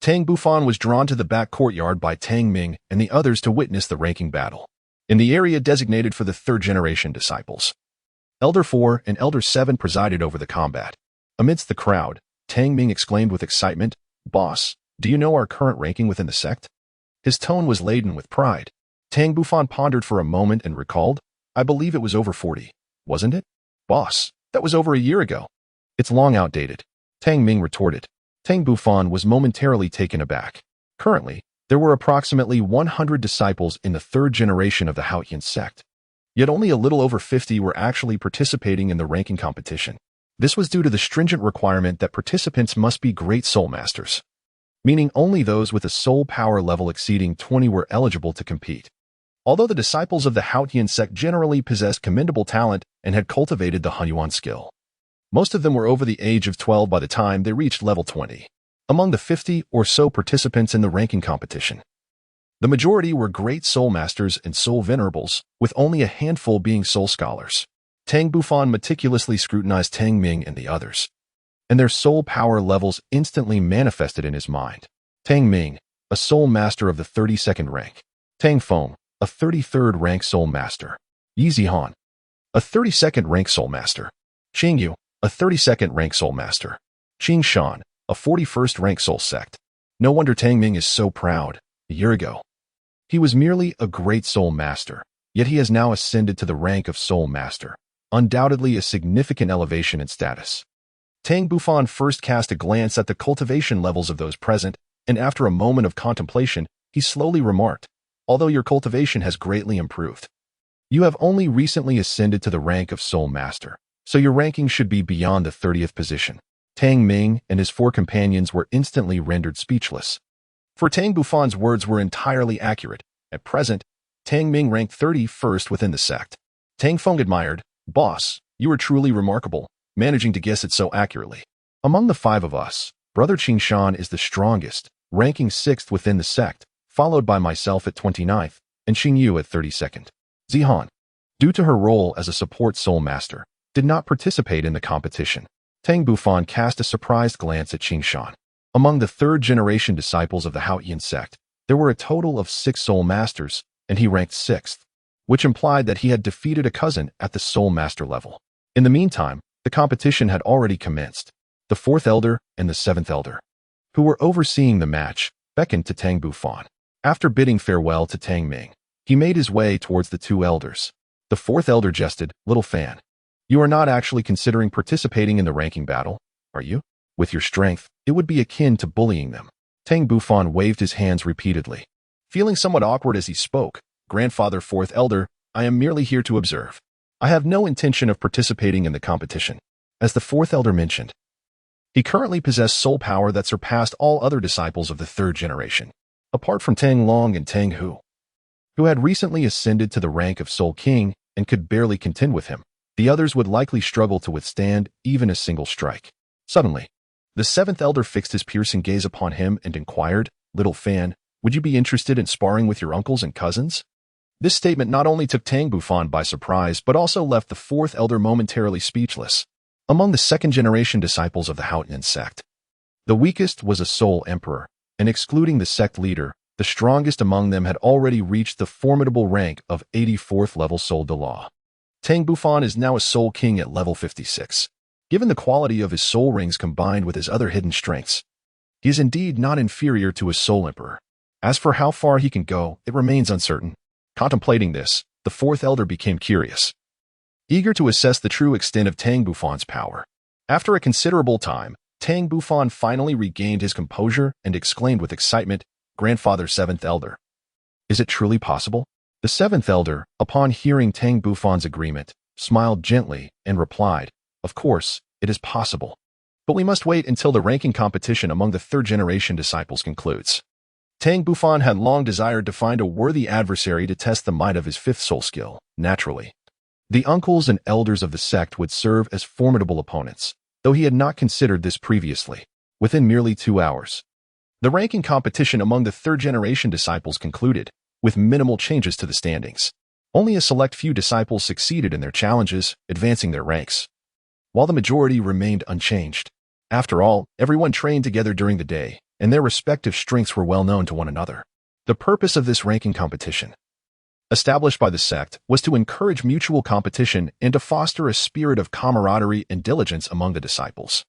Tang Bufan was drawn to the back courtyard by Tang Ming and the others to witness the ranking battle. In the area designated for the third-generation disciples, Elder 4 and Elder 7 presided over the combat. Amidst the crowd, Tang Ming exclaimed with excitement, Boss, do you know our current ranking within the sect? His tone was laden with pride. Tang Bufan pondered for a moment and recalled, I believe it was over 40, wasn't it? Boss, that was over a year ago. It's long outdated, Tang Ming retorted. Tang Bufan was momentarily taken aback. Currently, there were approximately 100 disciples in the third generation of the Haotian Sect. Yet only a little over 50 were actually participating in the ranking competition. This was due to the stringent requirement that participants must be great Soulmasters, meaning only those with a soul power level exceeding 20 were eligible to compete. Although the disciples of the Haotian Sect generally possessed commendable talent and had cultivated the Haian skill, most of them were over the age of 12 by the time they reached level 20. Among the 50 or so participants in the ranking competition, the majority were great Soulmasters and Soul Venerables, with only a handful being Soul Scholars. Tang Bufan meticulously scrutinized Tang Ming and the others, and their soul power levels instantly manifested in his mind. Tang Ming, a Soul Master of the 32nd rank. Tang Feng, a 33rd rank Soul Master. Yi Zihan, a 32nd rank Soul Master. Qing Yu, a 32nd rank Soul Master. Qing Shan, a 41st rank Soul Sect. No wonder Tang Ming is so proud. A year ago, he was merely a great Soul Master, yet he has now ascended to the rank of Soul Master. Undoubtedly a significant elevation in status. Tang Bufan first cast a glance at the cultivation levels of those present, and after a moment of contemplation, he slowly remarked, although your cultivation has greatly improved, you have only recently ascended to the rank of Soul Master, so your ranking should be beyond the 30th position. Tang Ming and his 4 companions were instantly rendered speechless. For Tang Bufan's words were entirely accurate. At present, Tang Ming ranked 31st within the sect. Tang Feng admired, Boss, you are truly remarkable, managing to guess it so accurately. Among the 5 of us, Brother Qingshan is the strongest, ranking 6th within the sect, followed by myself at 29th, and Xingyu at 32nd. Zihan, due to her role as a support Soulmaster, did not participate in the competition. Tang Bufan cast a surprised glance at Qingshan. Among the 3rd-generation disciples of the Haotian Sect, there were a total of 6 Soulmasters, and he ranked 6th, which implied that he had defeated a cousin at the Soulmaster level. In the meantime, the competition had already commenced. The 4th Elder and the 7th Elder, who were overseeing the match, beckoned to Tang Bufan. After bidding farewell to Tang Ming, he made his way towards the 2 elders. The 4th Elder jested, "Little fan, you are not actually considering participating in the ranking battle, are you? With your strength, it would be akin to bullying them." Tang Bufan waved his hands repeatedly. Feeling somewhat awkward as he spoke, "Grandfather 4th Elder, I am merely here to observe. I have no intention of participating in the competition." As the 4th Elder mentioned, he currently possessed soul power that surpassed all other disciples of the 3rd generation, apart from Tang Long and Tang Hu, who had recently ascended to the rank of Soul King and could barely contend with him. The others would likely struggle to withstand even a single strike. Suddenly, the 7th Elder fixed his piercing gaze upon him and inquired, "Little fan, would you be interested in sparring with your uncles and cousins?" This statement not only took Tang Bufan by surprise, but also left the 4th Elder momentarily speechless. Among the 2nd-generation disciples of the Haotian Sect, the weakest was a Soul Emperor, and excluding the sect leader, the strongest among them had already reached the formidable rank of 84th level Soul Douluo. Tang Bufan is now a Soul King at level 56. Given the quality of his soul rings combined with his other hidden strengths, he is indeed not inferior to a Soul Emperor. As for how far he can go, it remains uncertain. Contemplating this, the 4th Elder became curious, eager to assess the true extent of Tang Bufan's power. After a considerable time, Tang Bufan finally regained his composure and exclaimed with excitement, "Grandfather 7th Elder, is it truly possible?" The 7th Elder, upon hearing Tang Bufan's agreement, smiled gently and replied, "Of course, it is possible. But we must wait until the ranking competition among the 3rd-generation disciples concludes." Tang Bufan had long desired to find a worthy adversary to test the might of his 5th soul skill. Naturally, the uncles and elders of the sect would serve as formidable opponents, though he had not considered this previously. Within merely 2 hours, the ranking competition among the 3rd-generation disciples concluded, with minimal changes to the standings. Only a select few disciples succeeded in their challenges, advancing their ranks, while the majority remained unchanged. After all, everyone trained together during the day, and their respective strengths were well known to one another. The purpose of this ranking competition, established by the sect, was to encourage mutual competition and to foster a spirit of camaraderie and diligence among the disciples.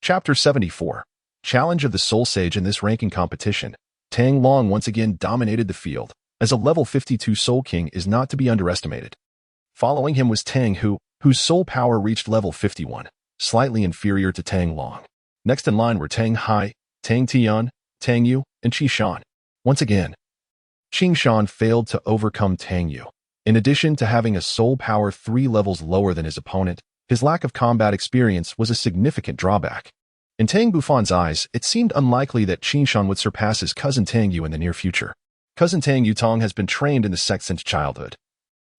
Chapter 74. Challenge of the Soul Sage. In this ranking competition, Tang Long once again dominated the field, as a level 52 Soul King is not to be underestimated. Following him was Tang Hu, whose soul power reached level 51, slightly inferior to Tang Long. Next in line were Tang Hai, Tang Tian, Tang Yu, and Qi Shan. Once again, Qingshan failed to overcome Tang Yu. In addition to having a soul power 3 levels lower than his opponent, his lack of combat experience was a significant drawback. In Tang Bufan's eyes, it seemed unlikely that Qingshan would surpass his cousin Tang Yu in the near future. Cousin Tang Yutong has been trained in the sect since childhood,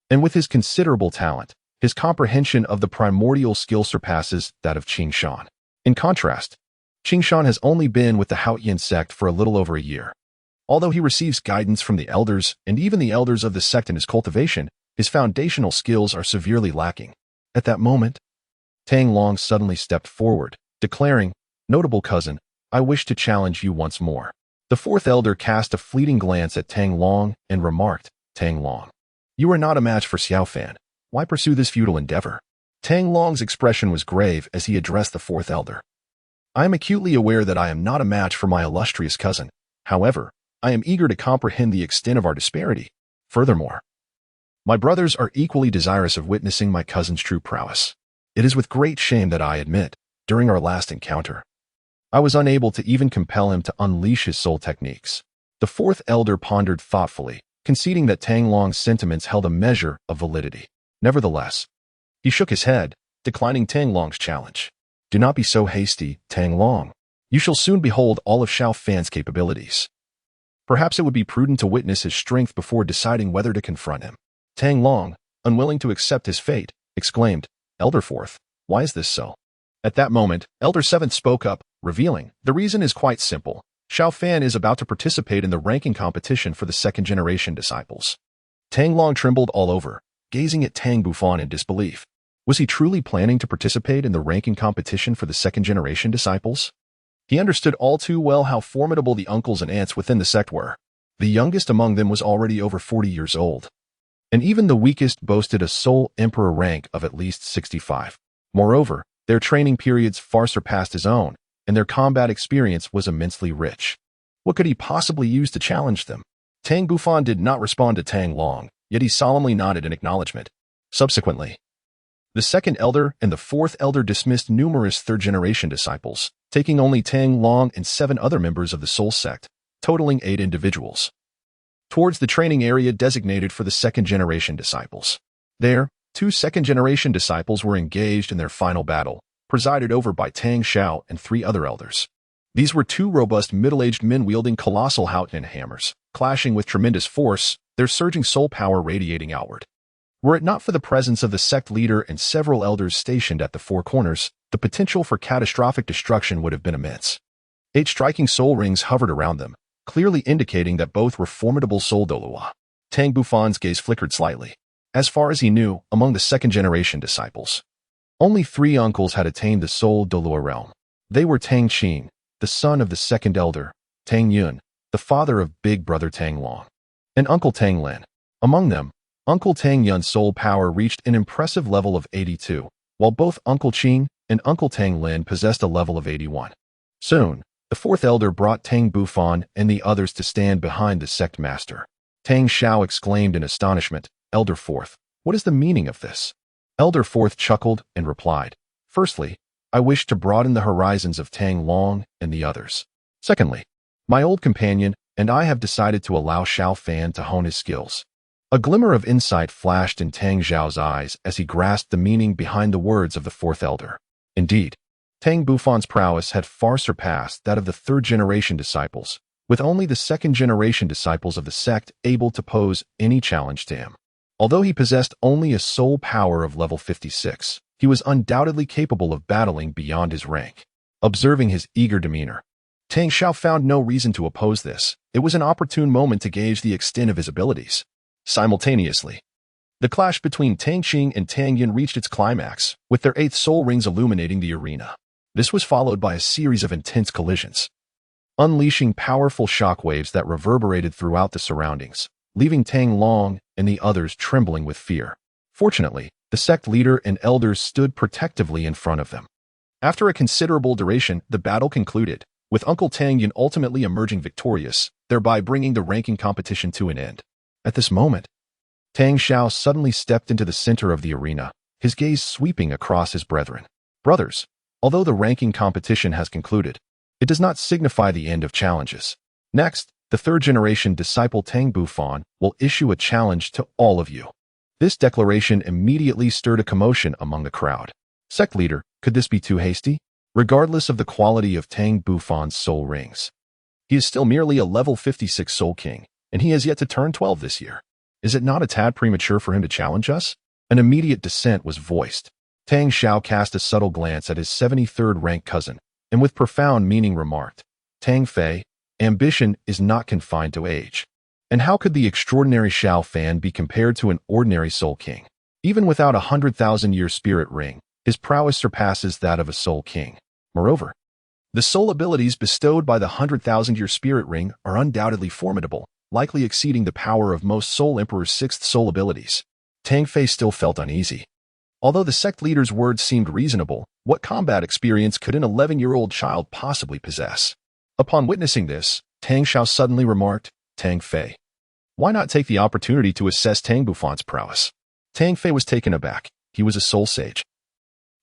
and with his considerable talent, his comprehension of the primordial skill surpasses that of Qingshan. In contrast, Qingshan has only been with the Haotian Sect for a little over a year. Although he receives guidance from the elders and even the elders of the sect in his cultivation, his foundational skills are severely lacking. At that moment, Tang Long suddenly stepped forward, declaring, "Notable cousin, I wish to challenge you once more." The 4th Elder cast a fleeting glance at Tang Long and remarked, "Tang Long, you are not a match for Xiao Fan. Why pursue this futile endeavor?" Tang Long's expression was grave as he addressed the 4th Elder. "I am acutely aware that I am not a match for my illustrious cousin. However, I am eager to comprehend the extent of our disparity. Furthermore, my brothers are equally desirous of witnessing my cousin's true prowess. It is with great shame that I admit, during our last encounter, I was unable to even compel him to unleash his soul techniques." The 4th Elder pondered thoughtfully, conceding that Tang Long's sentiments held a measure of validity. Nevertheless, he shook his head, declining Tang Long's challenge. "Do not be so hasty, Tang Long. You shall soon behold all of Xiao Fan's capabilities. Perhaps it would be prudent to witness his strength before deciding whether to confront him." Tang Long, unwilling to accept his fate, exclaimed, "Elder Fourth, why is this so? At that moment, Elder Seventh spoke up, revealing, "The reason is quite simple. Xiao Fan is about to participate in the ranking competition for the second-generation disciples." Tang Long trembled all over, gazing at Tang Bufan in disbelief. Was he truly planning to participate in the ranking competition for the second-generation disciples? He understood all too well how formidable the uncles and aunts within the sect were. The youngest among them was already over 40 years old, and even the weakest boasted a Soul Emperor rank of at least 65. Moreover, their training periods far surpassed his own, and their combat experience was immensely rich. What could he possibly use to challenge them? Tang Bufan did not respond to Tang Long, yet he solemnly nodded in acknowledgement. Subsequently, the second elder and the fourth elder dismissed numerous third-generation disciples, taking only Tang Long and 7 other members of the Soul Sect, totaling 8 individuals, towards the training area designated for the second-generation disciples. There, 2 second-generation disciples were engaged in their final battle, presided over by Tang Xiao and 3 other elders. These were 2 robust middle-aged men wielding colossal Haotian hammers, clashing with tremendous force, their surging soul power radiating outward. Were it not for the presence of the sect leader and several elders stationed at the 4 corners, the potential for catastrophic destruction would have been immense. 8 striking soul rings hovered around them, clearly indicating that both were formidable soul Douluo. Tang Bufan's gaze flickered slightly. As far as he knew, among the second-generation disciples, only 3 uncles had attained the soul Douluo realm. They were Tang Qin, the son of the second elder, Tang Yun, the father of big brother Tang Long, and Uncle Tang Lin. Among them, Uncle Tang Yun's soul power reached an impressive level of 82, while both Uncle Qin and Uncle Tang Lin possessed a level of 81. Soon, the 4th elder brought Tang Bufan and the others to stand behind the sect master. Tang Xiao exclaimed in astonishment, "Elder 4th, what is the meaning of this?" Elder 4th chuckled and replied, "Firstly, I wish to broaden the horizons of Tang Long and the others. Secondly, my old companion and I have decided to allow Xiao Fan to hone his skills." A glimmer of insight flashed in Tang Xiao's eyes as he grasped the meaning behind the words of the 4th elder. Indeed, Tang Bufan's prowess had far surpassed that of the third-generation disciples, with only the second-generation disciples of the sect able to pose any challenge to him. Although he possessed only a soul power of level 56, he was undoubtedly capable of battling beyond his rank. Observing his eager demeanor, Tang Xiao found no reason to oppose this. It was an opportune moment to gauge the extent of his abilities. Simultaneously, the clash between Tang Qing and Tang Yun reached its climax, with their 8 soul rings illuminating the arena. This was followed by a series of intense collisions, unleashing powerful shockwaves that reverberated throughout the surroundings, leaving Tang Long and the others trembling with fear. Fortunately, the sect leader and elders stood protectively in front of them. After a considerable duration, the battle concluded, with Uncle Tang Yun ultimately emerging victorious, thereby bringing the ranking competition to an end. At this moment, Tang Xiao suddenly stepped into the center of the arena, his gaze sweeping across his brethren. "Brothers, although the ranking competition has concluded, it does not signify the end of challenges. Next, the third-generation disciple Tang Bufan will issue a challenge to all of you." This declaration immediately stirred a commotion among the crowd. Sect leader, could this be too hasty? Regardless of the quality of Tang Bufan's soul rings, he is still merely a level 56 soul king, and he has yet to turn 12 this year. Is it not a tad premature for him to challenge us? An immediate dissent was voiced. Tang Xiao cast a subtle glance at his 73rd rank cousin, and with profound meaning remarked, "Tang Fei, ambition is not confined to age. And how could the extraordinary Xiao Fan be compared to an ordinary soul king? Even without a 100,000-year spirit ring, his prowess surpasses that of a soul king. Moreover, the soul abilities bestowed by the 100,000-year spirit ring are undoubtedly formidable, likely exceeding the power of most Soul Emperor's 6th soul abilities." Tang Fei still felt uneasy. Although the sect leader's words seemed reasonable, what combat experience could an 11-year-old child possibly possess? Upon witnessing this, Tang Xiao suddenly remarked, "Tang Fei, why not take the opportunity to assess Tang Bufan's prowess?" Tang Fei was taken aback. He was a soul sage,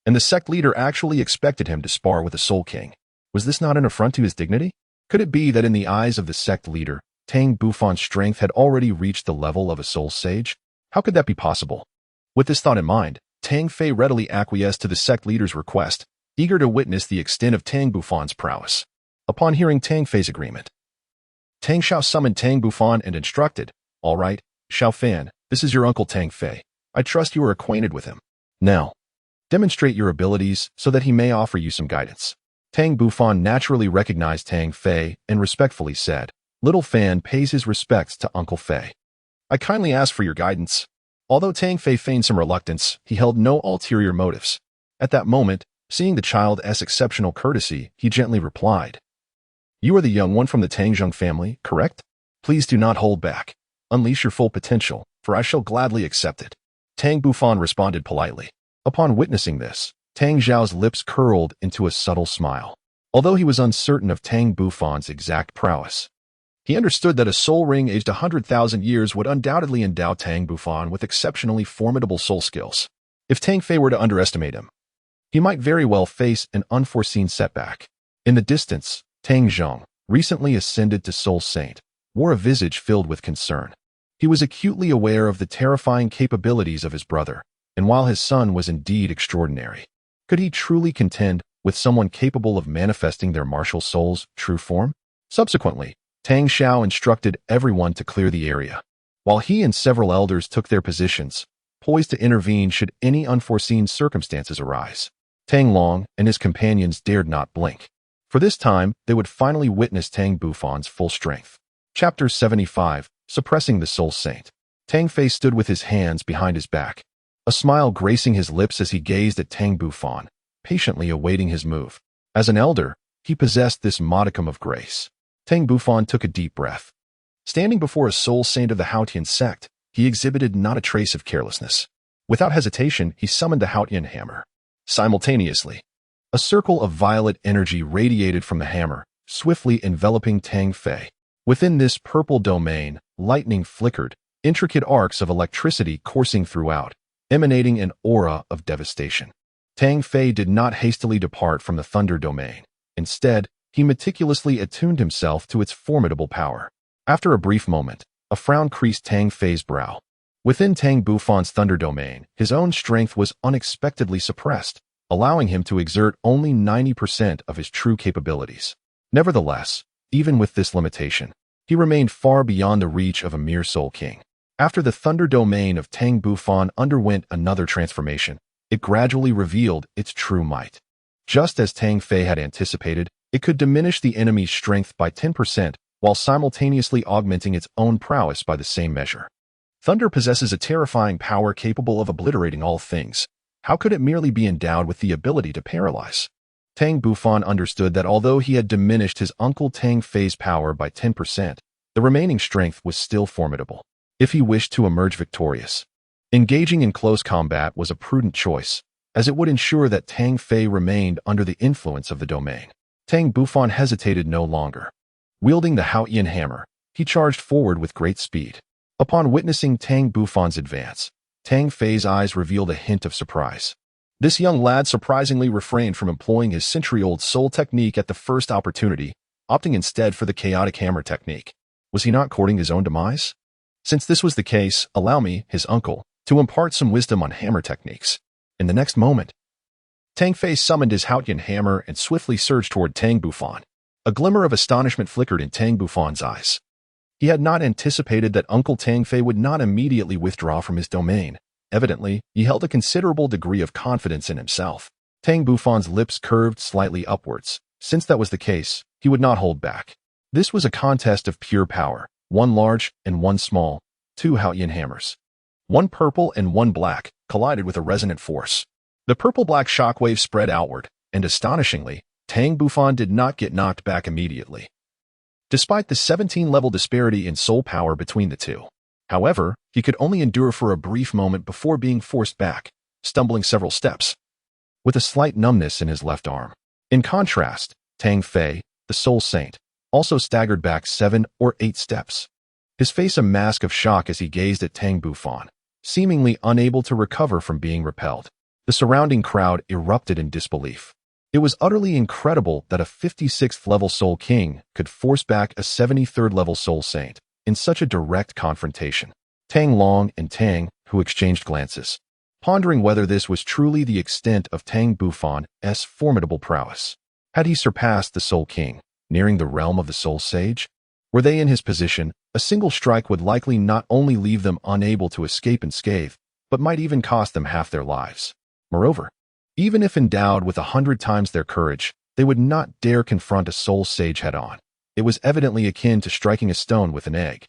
and the sect leader actually expected him to spar with a soul king. Was this not an affront to his dignity? Could it be that in the eyes of the sect leader, Tang Bufan's strength had already reached the level of a soul sage? How could that be possible? With this thought in mind, Tang Fei readily acquiesced to the sect leader's request, eager to witness the extent of Tang Bufan's prowess. Upon hearing Tang Fei's agreement, Tang Xiao summoned Tang Bufan and instructed, "All right, Xiao Fan, this is your uncle Tang Fei. I trust you are acquainted with him. Now, Demonstrate your abilities so that he may offer you some guidance. Tang Bufan naturally recognized Tang Fei and respectfully said, "Little Fan pays his respects to Uncle Fei. I kindly ask for your guidance." Although Tang Fei feigned some reluctance, he held no ulterior motives. At that moment, seeing the child's exceptional courtesy, he gently replied, "You are the young one from the Tangzheng family, correct? Please do not hold back. Unleash your full potential, for I shall gladly accept it." Tang Bufan responded politely. Upon witnessing this, Tang Zhao's lips curled into a subtle smile. Although he was uncertain of Tang Bufan's exact prowess, he understood that a soul ring aged 100,000 years would undoubtedly endow Tang Bufan with exceptionally formidable soul skills. If Tang Fei were to underestimate him, he might very well face an unforeseen setback. In the distance, Tang Zhong, recently ascended to Soul Saint, wore a visage filled with concern. He was acutely aware of the terrifying capabilities of his brother, and while his son was indeed extraordinary, could he truly contend with someone capable of manifesting their martial soul's true form? Subsequently, Tang Xiao instructed everyone to clear the area, while he and several elders took their positions, poised to intervene should any unforeseen circumstances arise. Tang Long and his companions dared not blink, for this time they would finally witness Tang Bufan's full strength. Chapter 75, Suppressing the Soul Saint. Tang Fei stood with his hands behind his back, a smile gracing his lips as he gazed at Tang Bufan, patiently awaiting his move. As an elder, he possessed this modicum of grace. Tang Bufan took a deep breath. Standing before a soul saint of the Haotian Sect, he exhibited not a trace of carelessness. Without hesitation, he summoned the Haotian hammer. Simultaneously, a circle of violet energy radiated from the hammer, swiftly enveloping Tang Fei. Within this purple domain, lightning flickered, intricate arcs of electricity coursing throughout, emanating an aura of devastation. Tang Fei did not hastily depart from the thunder domain. Instead, he meticulously attuned himself to its formidable power. After a brief moment, a frown creased Tang Fei's brow. Within Tang Bufan's thunder domain, his own strength was unexpectedly suppressed, allowing him to exert only 90% of his true capabilities. Nevertheless, even with this limitation, he remained far beyond the reach of a mere Soul King. After the thunder domain of Tang Bufan underwent another transformation, it gradually revealed its true might. Just as Tang Fei had anticipated, it could diminish the enemy's strength by 10% while simultaneously augmenting its own prowess by the same measure. Thunder possesses a terrifying power capable of obliterating all things. How could it merely be endowed with the ability to paralyze? Tang Bufan understood that although he had diminished his uncle Tang Fei's power by 10%, the remaining strength was still formidable. If he wished to emerge victorious, engaging in close combat was a prudent choice, as it would ensure that Tang Fei remained under the influence of the domain. Tang Bufan hesitated no longer. Wielding the Haotian hammer, he charged forward with great speed. Upon witnessing Tang Bufan's advance, Tang Fei's eyes revealed a hint of surprise. This young lad surprisingly refrained from employing his century-old soul technique at the first opportunity, opting instead for the chaotic hammer technique. Was he not courting his own demise? Since this was the case, allow me, his uncle, to impart some wisdom on hammer techniques. In the next moment, Tang Fei summoned his Haotian hammer and swiftly surged toward Tang Bufan. A glimmer of astonishment flickered in Tang Bufan's eyes. He had not anticipated that Uncle Tang Fei would not immediately withdraw from his domain. Evidently, he held a considerable degree of confidence in himself. Tang Bufan's lips curved slightly upwards. Since that was the case, he would not hold back. This was a contest of pure power, one large and one small, two Haotian hammers. One purple and one black collided with a resonant force. The purple-black shockwave spread outward, and astonishingly, Tang Bufan did not get knocked back immediately, despite the 17-level disparity in soul power between the two. However, he could only endure for a brief moment before being forced back, stumbling several steps, with a slight numbness in his left arm. In contrast, Tang Fei, the Soul Saint, also staggered back 7 or 8 steps, his face a mask of shock as he gazed at Tang Bufan, seemingly unable to recover from being repelled. The surrounding crowd erupted in disbelief. It was utterly incredible that a 56th-level Soul King could force back a 73rd-level Soul Saint in such a direct confrontation. Tang Long and Tang, who exchanged glances, pondering whether this was truly the extent of Tang Bufan's formidable prowess. Had he surpassed the Soul King, nearing the realm of the Soul Sage? Were they in his position, a single strike would likely not only leave them unable to escape unscathed, but might even cost them half their lives. Moreover, Even if endowed with 100 times their courage, they would not dare confront a soul sage head-on. It was evidently akin to striking a stone with an egg.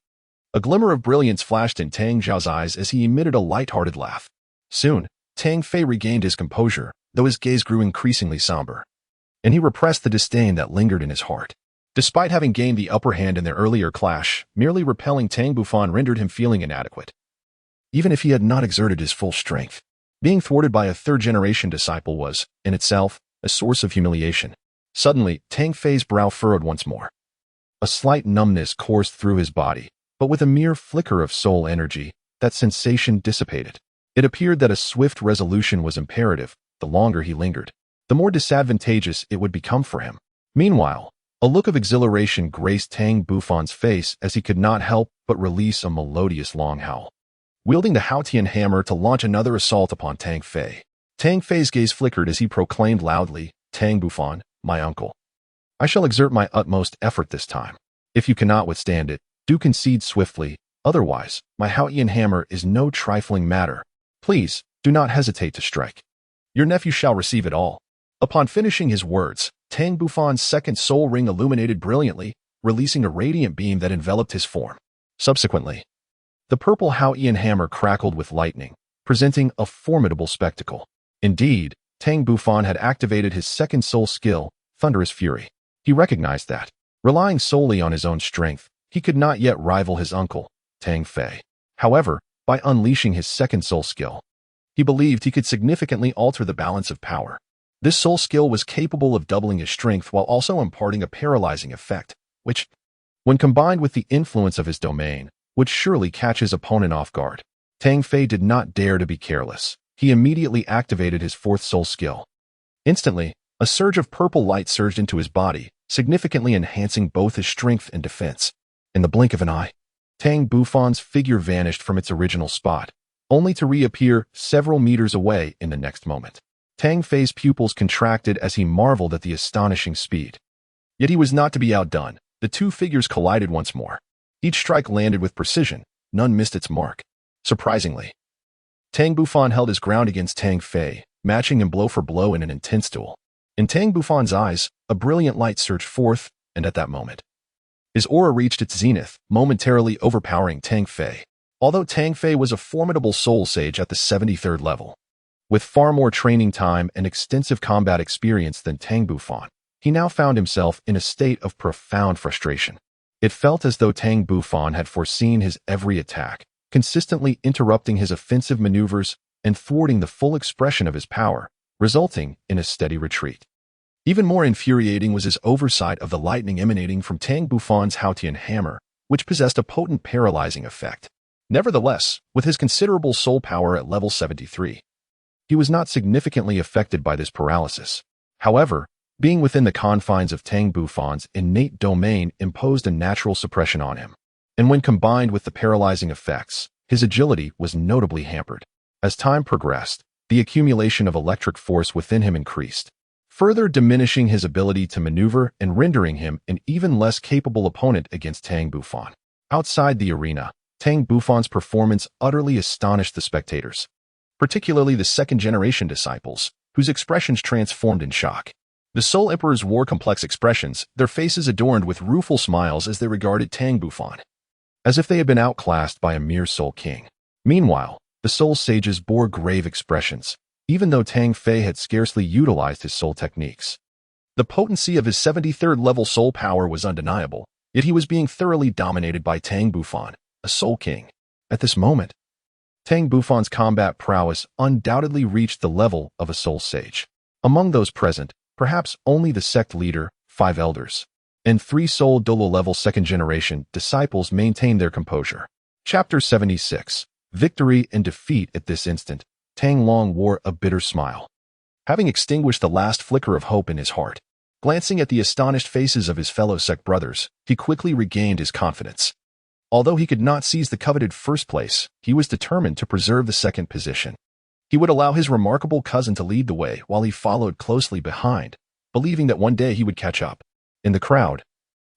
A glimmer of brilliance flashed in Tang Zhao's eyes as he emitted a light-hearted laugh. Soon, Tang Fei regained his composure, though his gaze grew increasingly somber, and he repressed the disdain that lingered in his heart. Despite having gained the upper hand in their earlier clash, merely repelling Tang Bufan rendered him feeling inadequate. Even if he had not exerted his full strength, being thwarted by a third-generation disciple was, in itself, a source of humiliation. Suddenly, Tang Fei's brow furrowed once more. A slight numbness coursed through his body, but with a mere flicker of soul energy, that sensation dissipated. It appeared that a swift resolution was imperative. The longer he lingered, the more disadvantageous it would become for him. Meanwhile, a look of exhilaration graced Tang Bufan's face as he could not help but release a melodious long howl, wielding the Haotian hammer to launch another assault upon Tang Fei. Tang Fei's gaze flickered as he proclaimed loudly, "Tang Bufan, my uncle. I shall exert my utmost effort this time. If you cannot withstand it, do concede swiftly, otherwise, my Haotian hammer is no trifling matter. Please, do not hesitate to strike. Your nephew shall receive it all." Upon finishing his words, Tang Bufan's second soul ring illuminated brilliantly, releasing a radiant beam that enveloped his form. Subsequently, the purple Haotian hammer crackled with lightning, presenting a formidable spectacle. Indeed, Tang Bufan had activated his second soul skill, Thunderous Fury. He recognized that, relying solely on his own strength, he could not yet rival his uncle, Tang Fei. However, by unleashing his second soul skill, he believed he could significantly alter the balance of power. This soul skill was capable of doubling his strength while also imparting a paralyzing effect, which, when combined with the influence of his domain, would surely catch his opponent off guard. Tang Fei did not dare to be careless. He immediately activated his fourth soul skill. Instantly, a surge of purple light surged into his body, significantly enhancing both his strength and defense. In the blink of an eye, Tang Bufan's figure vanished from its original spot, only to reappear several meters away in the next moment. Tang Fei's pupils contracted as he marveled at the astonishing speed. Yet he was not to be outdone. The two figures collided once more. Each strike landed with precision. None missed its mark. Surprisingly, Tang Bufan held his ground against Tang Fei, matching him blow for blow in an intense duel. In Tang Bufan's eyes, a brilliant light surged forth, and at that moment, his aura reached its zenith, momentarily overpowering Tang Fei. Although Tang Fei was a formidable soul sage at the 73rd level, with far more training time and extensive combat experience than Tang Bufan, he now found himself in a state of profound frustration. It felt as though Tang Bufan had foreseen his every attack, consistently interrupting his offensive maneuvers and thwarting the full expression of his power, resulting in a steady retreat. Even more infuriating was his oversight of the lightning emanating from Tang Bufan's Haotian hammer, which possessed a potent paralyzing effect. Nevertheless, with his considerable soul power at level 73, he was not significantly affected by this paralysis. However, being within the confines of Tang Bufan's innate domain imposed a natural suppression on him, and when combined with the paralyzing effects, his agility was notably hampered. As time progressed, the accumulation of electric force within him increased, further diminishing his ability to maneuver and rendering him an even less capable opponent against Tang Bufan. Outside the arena, Tang Bufan's performance utterly astonished the spectators, particularly the second-generation disciples, whose expressions transformed in shock. The Soul Emperors wore complex expressions, their faces adorned with rueful smiles as they regarded Tang Bufan, as if they had been outclassed by a mere Soul King. Meanwhile, the Soul Sages bore grave expressions, even though Tang Fei had scarcely utilized his soul techniques. The potency of his 73rd level soul power was undeniable, yet he was being thoroughly dominated by Tang Bufan, a Soul King. At this moment, Tang Bufan's combat prowess undoubtedly reached the level of a Soul Sage. Among those present, perhaps only the sect leader, 5 elders, and 3 Soul Douluo level second-generation disciples maintained their composure. Chapter 76. Victory and Defeat. At this instant, Tang Long wore a bitter smile. Having extinguished the last flicker of hope in his heart, glancing at the astonished faces of his fellow sect brothers, he quickly regained his confidence. Although he could not seize the coveted first place, he was determined to preserve the second position. He would allow his remarkable cousin to lead the way while he followed closely behind, believing that one day he would catch up. In the crowd,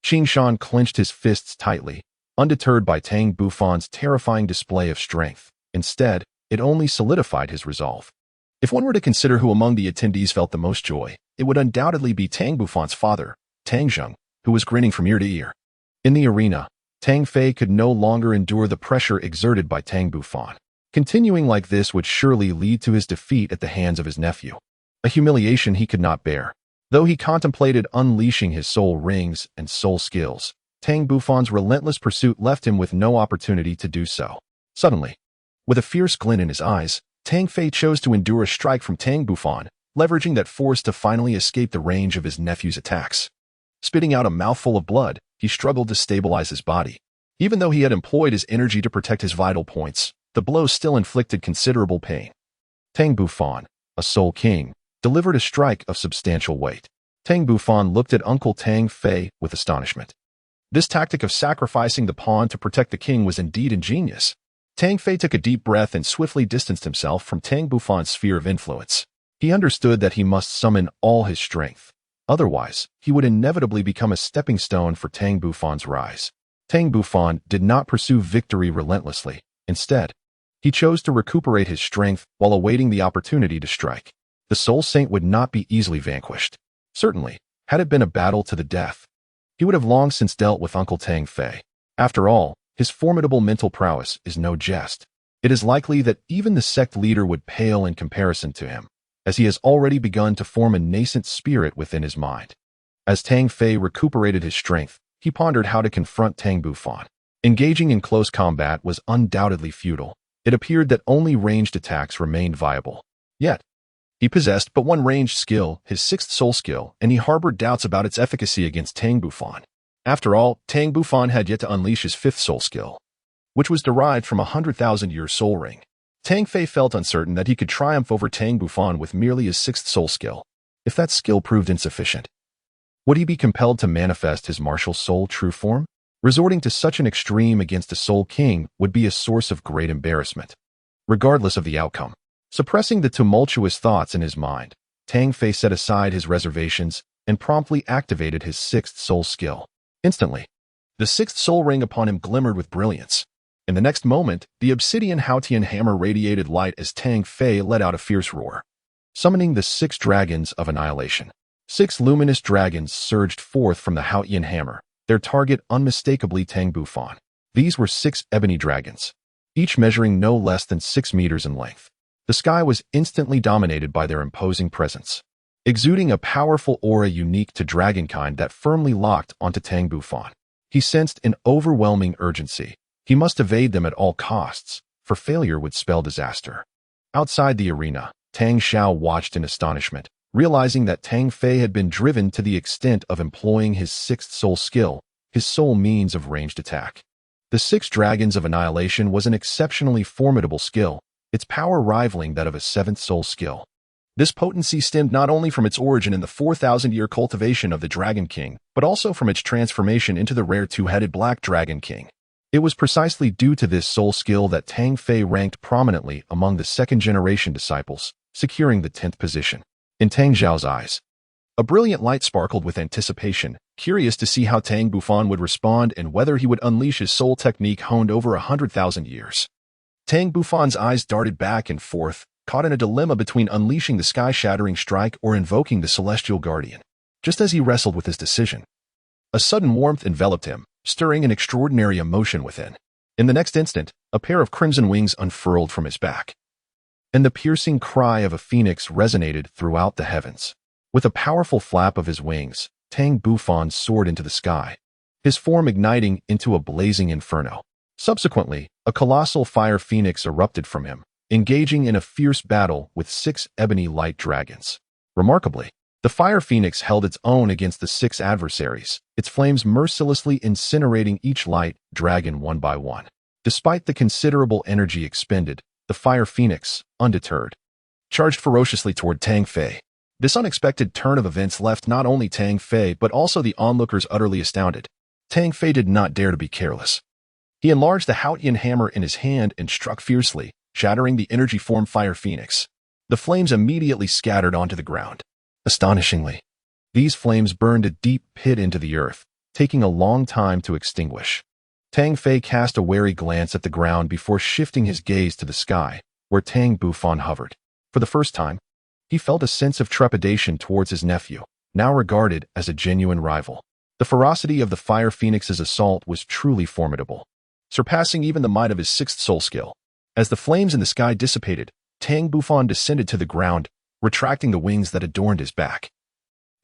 Qing Shan clenched his fists tightly, undeterred by Tang Bufan's terrifying display of strength. Instead, it only solidified his resolve. If one were to consider who among the attendees felt the most joy, it would undoubtedly be Tang Bufan's father, Tang Zheng, who was grinning from ear to ear. In the arena, Tang Fei could no longer endure the pressure exerted by Tang Bufan. Continuing like this would surely lead to his defeat at the hands of his nephew, a humiliation he could not bear. Though he contemplated unleashing his soul rings and soul skills, Tang Bufan's relentless pursuit left him with no opportunity to do so. Suddenly, with a fierce glint in his eyes, Tang Fei chose to endure a strike from Tang Bufan, leveraging that force to finally escape the range of his nephew's attacks. Spitting out a mouthful of blood, he struggled to stabilize his body. Even though he had employed his energy to protect his vital points, the blow still inflicted considerable pain. Tang Bufan, a soul king, delivered a strike of substantial weight. Tang Bufan looked at Uncle Tang Fei with astonishment. This tactic of sacrificing the pawn to protect the king was indeed ingenious. Tang Fei took a deep breath and swiftly distanced himself from Tang Bufan's sphere of influence. He understood that he must summon all his strength. Otherwise, he would inevitably become a stepping stone for Tang Bufan's rise. Tang Bufan did not pursue victory relentlessly. Instead, he chose to recuperate his strength while awaiting the opportunity to strike. The Soul Saint would not be easily vanquished. Certainly, had it been a battle to the death, he would have long since dealt with Uncle Tang Fei. After all, his formidable mental prowess is no jest. It is likely that even the sect leader would pale in comparison to him, as he has already begun to form a nascent spirit within his mind. As Tang Fei recuperated his strength, he pondered how to confront Tang Bufan. Engaging in close combat was undoubtedly futile. It appeared that only ranged attacks remained viable. Yet, he possessed but one ranged skill, his sixth soul skill, and he harbored doubts about its efficacy against Tang Bufan. After all, Tang Bufan had yet to unleash his fifth soul skill, which was derived from a 100,000-year soul ring. Tang Fei felt uncertain that he could triumph over Tang Bufan with merely his sixth soul skill. If that skill proved insufficient, would he be compelled to manifest his martial soul true form? Resorting to such an extreme against a soul king would be a source of great embarrassment. Regardless of the outcome, suppressing the tumultuous thoughts in his mind, Tang Fei set aside his reservations and promptly activated his sixth soul skill. Instantly, the sixth soul ring upon him glimmered with brilliance. In the next moment, the obsidian Haotian hammer radiated light as Tang Fei let out a fierce roar, summoning the 6 dragons of annihilation. 6 luminous dragons surged forth from the Haotian hammer, their target unmistakably Tang Bufan. These were 6 ebony dragons, each measuring no less than 6 meters in length. The sky was instantly dominated by their imposing presence, exuding a powerful aura unique to dragonkind that firmly locked onto Tang Bufan. He sensed an overwhelming urgency. He must evade them at all costs, for failure would spell disaster. Outside the arena, Tang Xiao watched in astonishment, realizing that Tang Fei had been driven to the extent of employing his sixth soul skill, his sole means of ranged attack. The 6 dragons of annihilation was an exceptionally formidable skill, its power rivaling that of a 7th soul skill. This potency stemmed not only from its origin in the 4,000-year cultivation of the Dragon King, but also from its transformation into the rare 2-headed Black Dragon King. It was precisely due to this soul skill that Tang Fei ranked prominently among the second-generation disciples, securing the 10th position. In Tang Xiao's eyes, a brilliant light sparkled with anticipation, curious to see how Tang Bufan would respond and whether he would unleash his soul technique honed over 100,000 years. Tang Bufan's eyes darted back and forth, caught in a dilemma between unleashing the sky-shattering strike or invoking the celestial guardian. Just as he wrestled with his decision, a sudden warmth enveloped him, stirring an extraordinary emotion within. In the next instant, a pair of crimson wings unfurled from his back, and the piercing cry of a phoenix resonated throughout the heavens. With a powerful flap of his wings, Tang Bufan soared into the sky, his form igniting into a blazing inferno. Subsequently, a colossal fire phoenix erupted from him, engaging in a fierce battle with 6 ebony light dragons. Remarkably, the fire phoenix held its own against the 6 adversaries, its flames mercilessly incinerating each light dragon one by one. Despite the considerable energy expended, the fire phoenix, undeterred, charged ferociously toward Tang Fei. This unexpected turn of events left not only Tang Fei but also the onlookers utterly astounded. Tang Fei did not dare to be careless. He enlarged the Haotian hammer in his hand and struck fiercely, shattering the energy-formed fire phoenix. The flames immediately scattered onto the ground. Astonishingly, these flames burned a deep pit into the earth, taking a long time to extinguish. Tang Fei cast a wary glance at the ground before shifting his gaze to the sky, where Tang Bufan hovered. For the first time, he felt a sense of trepidation towards his nephew, now regarded as a genuine rival. The ferocity of the Fire Phoenix's assault was truly formidable, surpassing even the might of his sixth soul skill. As the flames in the sky dissipated, Tang Bufan descended to the ground, retracting the wings that adorned his back,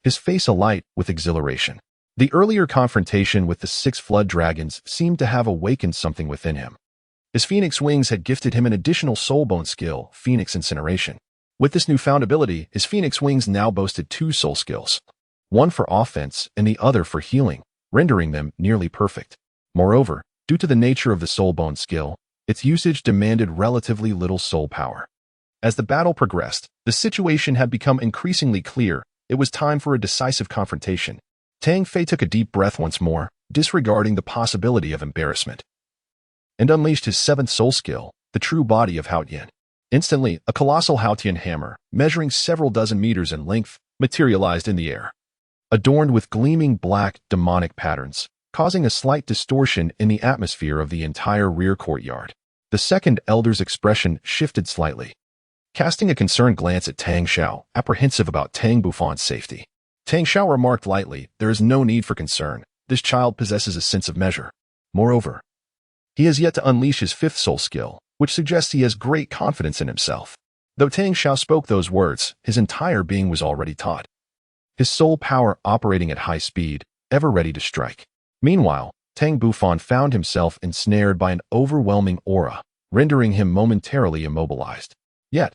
his face alight with exhilaration. The earlier confrontation with the 6 flood dragons seemed to have awakened something within him. His phoenix wings had gifted him an additional soulbone skill, Phoenix Incineration. With this newfound ability, his phoenix wings now boasted 2 soul skills, one for offense and the other for healing, rendering them nearly perfect. Moreover, due to the nature of the soulbone skill, its usage demanded relatively little soul power. As the battle progressed, the situation had become increasingly clear. It was time for a decisive confrontation. Tang Fei took a deep breath once more, disregarding the possibility of embarrassment, and unleashed his 7th soul skill, the true body of Haotian. Instantly, a colossal Haotian hammer, measuring several dozen meters in length, materialized in the air, adorned with gleaming black, demonic patterns, causing a slight distortion in the atmosphere of the entire rear courtyard. The second elder's expression shifted slightly, casting a concerned glance at Tang Xiao, apprehensive about Tang Bufan's safety. Tang Xiao remarked lightly, "There is no need for concern. This child possesses a sense of measure. Moreover, he has yet to unleash his 5th soul skill, which suggests he has great confidence in himself." Though Tang Xiao spoke those words, his entire being was already taut, his soul power operating at high speed, ever ready to strike. Meanwhile, Tang Bufan found himself ensnared by an overwhelming aura, rendering him momentarily immobilized. Yet,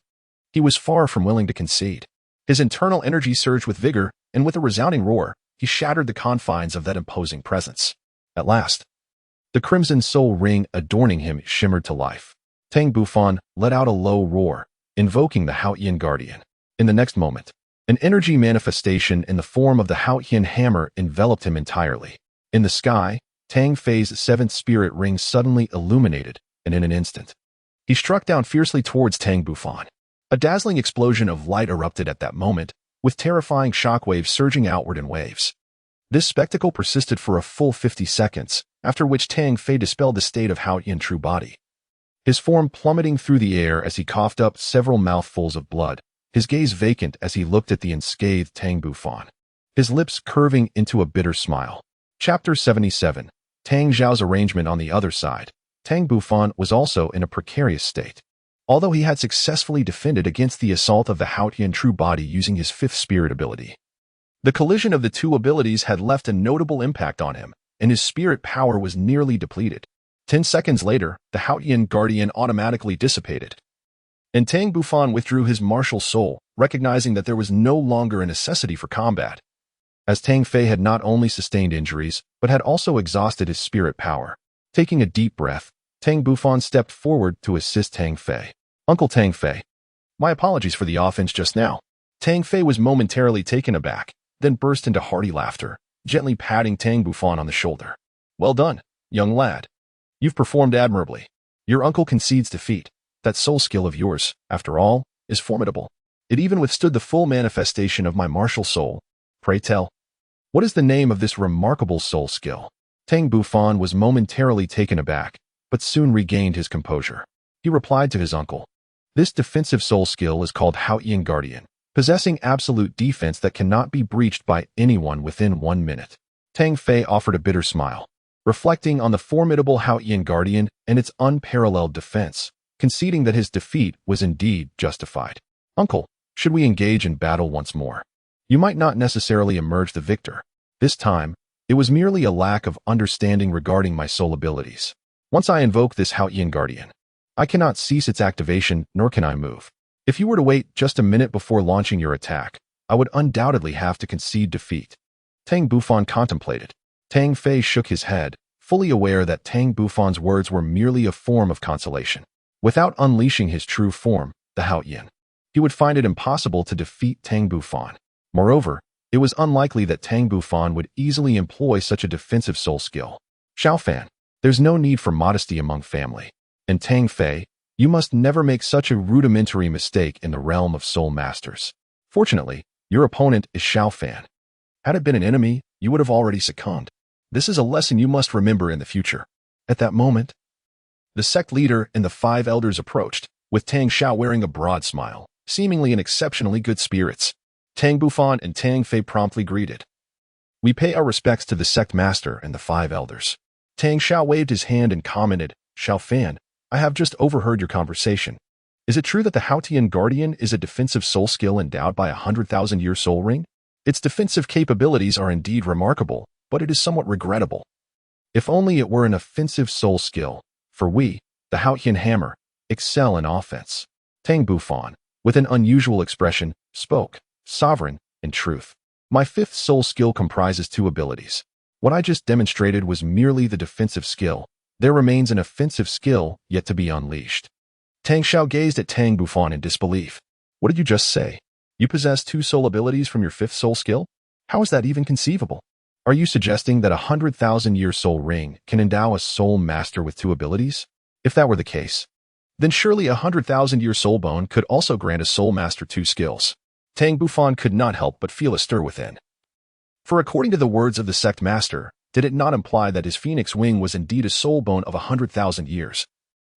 he was far from willing to concede. His internal energy surged with vigor, and with a resounding roar, he shattered the confines of that imposing presence. At last, the crimson soul ring adorning him shimmered to life. Tang Bufan let out a low roar, invoking the Haotian guardian. In the next moment, an energy manifestation in the form of the Haotian hammer enveloped him entirely. In the sky, Tang Fei's 7th spirit ring suddenly illuminated, and in an instant, he struck down fiercely towards Tang Bufan. A dazzling explosion of light erupted at that moment, with terrifying shockwaves surging outward in waves. This spectacle persisted for a full 50 seconds, after which Tang Fei dispelled the state of Haotian true body, his form plummeting through the air as he coughed up several mouthfuls of blood, his gaze vacant as he looked at the unscathed Tang Bufan, his lips curving into a bitter smile. Chapter 77. Tang Xiao's arrangement. On the other side, Tang Bufan was also in a precarious state. Although he had successfully defended against the assault of the Haotian true body using his 5th spirit ability, the collision of the 2 abilities had left a notable impact on him, and his spirit power was nearly depleted. 10 seconds later, the Haotian guardian automatically dissipated, and Tang Bufan withdrew his martial soul, recognizing that there was no longer a necessity for combat, as Tang Fei had not only sustained injuries, but had also exhausted his spirit power. Taking a deep breath, Tang Bufan stepped forward to assist Tang Fei. "Uncle Tang Fei, my apologies for the offense just now." Tang Fei was momentarily taken aback, then burst into hearty laughter, gently patting Tang Bufan on the shoulder. "Well done, young lad. You've performed admirably. Your uncle concedes defeat. That soul skill of yours, after all, is formidable. It even withstood the full manifestation of my martial soul. Pray tell, what is the name of this remarkable soul skill?" Tang Bufan was momentarily taken aback, but soon regained his composure. He replied to his uncle, "This defensive soul skill is called Haotian Guardian, possessing absolute defense that cannot be breached by anyone within 1 minute." Tang Fei offered a bitter smile, reflecting on the formidable Haotian Guardian and its unparalleled defense, conceding that his defeat was indeed justified. "Uncle, should we engage in battle once more? You might not necessarily emerge the victor. This time, it was merely a lack of understanding regarding my soul abilities. Once I invoke this Haotian Guardian, I cannot cease its activation, nor can I move. If you were to wait just a minute before launching your attack, I would undoubtedly have to concede defeat." Tang Bufan contemplated. Tang Fei shook his head, fully aware that Tang Bufan's words were merely a form of consolation. Without unleashing his true form, the Haotian, he would find it impossible to defeat Tang Bufan. Moreover, it was unlikely that Tang Bufan would easily employ such a defensive soul skill. "Xiaofan, there's no need for modesty among family. And Tang Fei, you must never make such a rudimentary mistake in the realm of soul masters. Fortunately, your opponent is Xiaofan. Had it been an enemy, you would have already succumbed. This is a lesson you must remember in the future." At that moment, the sect leader and the 5 elders approached, with Tang Xiao wearing a broad smile, seemingly in exceptionally good spirits. Tang Bufan and Tang Fei promptly greeted. We pay our respects to the sect master and the 5 elders. Tang Xiao waved his hand and commented, Xiao Fan, I have just overheard your conversation. Is it true that the Haotian Guardian is a defensive soul skill endowed by a 100,000-year soul ring? Its defensive capabilities are indeed remarkable, but it is somewhat regrettable. If only it were an offensive soul skill, for we, the Haotian Hammer, excel in offense. Tang Bufan, with an unusual expression, spoke, sovereign, in truth. My 5th soul skill comprises 2 abilities. What I just demonstrated was merely the defensive skill. There remains an offensive skill yet to be unleashed. Tang Xiao gazed at Tang Bufan in disbelief. What did you just say? You possess 2 soul abilities from your 5th soul skill? How is that even conceivable? Are you suggesting that a 100,000-year soul ring can endow a soul master with 2 abilities? If that were the case, then surely a 100,000-year soul bone could also grant a soul master 2 skills. Tang Bufan could not help but feel a stir within. For according to the words of the sect master, did it not imply that his phoenix wing was indeed a soul bone of 100,000 years?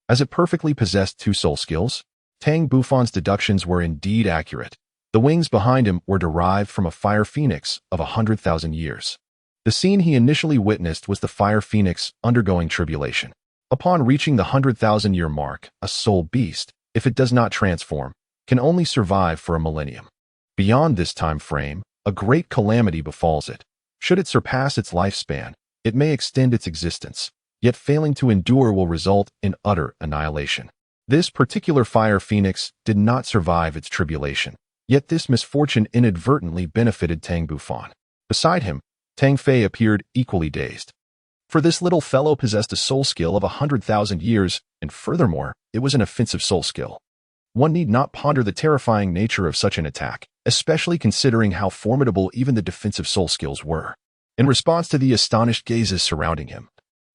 As it perfectly possessed 2 soul skills, Tang Bufan's deductions were indeed accurate. The wings behind him were derived from a fire phoenix of 100,000 years. The scene he initially witnessed was the fire phoenix undergoing tribulation. Upon reaching the 100,000-year mark, a soul beast, if it does not transform, can only survive for a millennium. Beyond this time frame, a great calamity befalls it. Should it surpass its lifespan, it may extend its existence, yet failing to endure will result in utter annihilation. This particular fire phoenix did not survive its tribulation, yet this misfortune inadvertently benefited Tang Bufan. Beside him, Tang Fei appeared equally dazed. For this little fellow possessed a soul skill of 100,000 years, and furthermore, it was an offensive soul skill. One need not ponder the terrifying nature of such an attack, especially considering how formidable even the defensive soul skills were. In response to the astonished gazes surrounding him,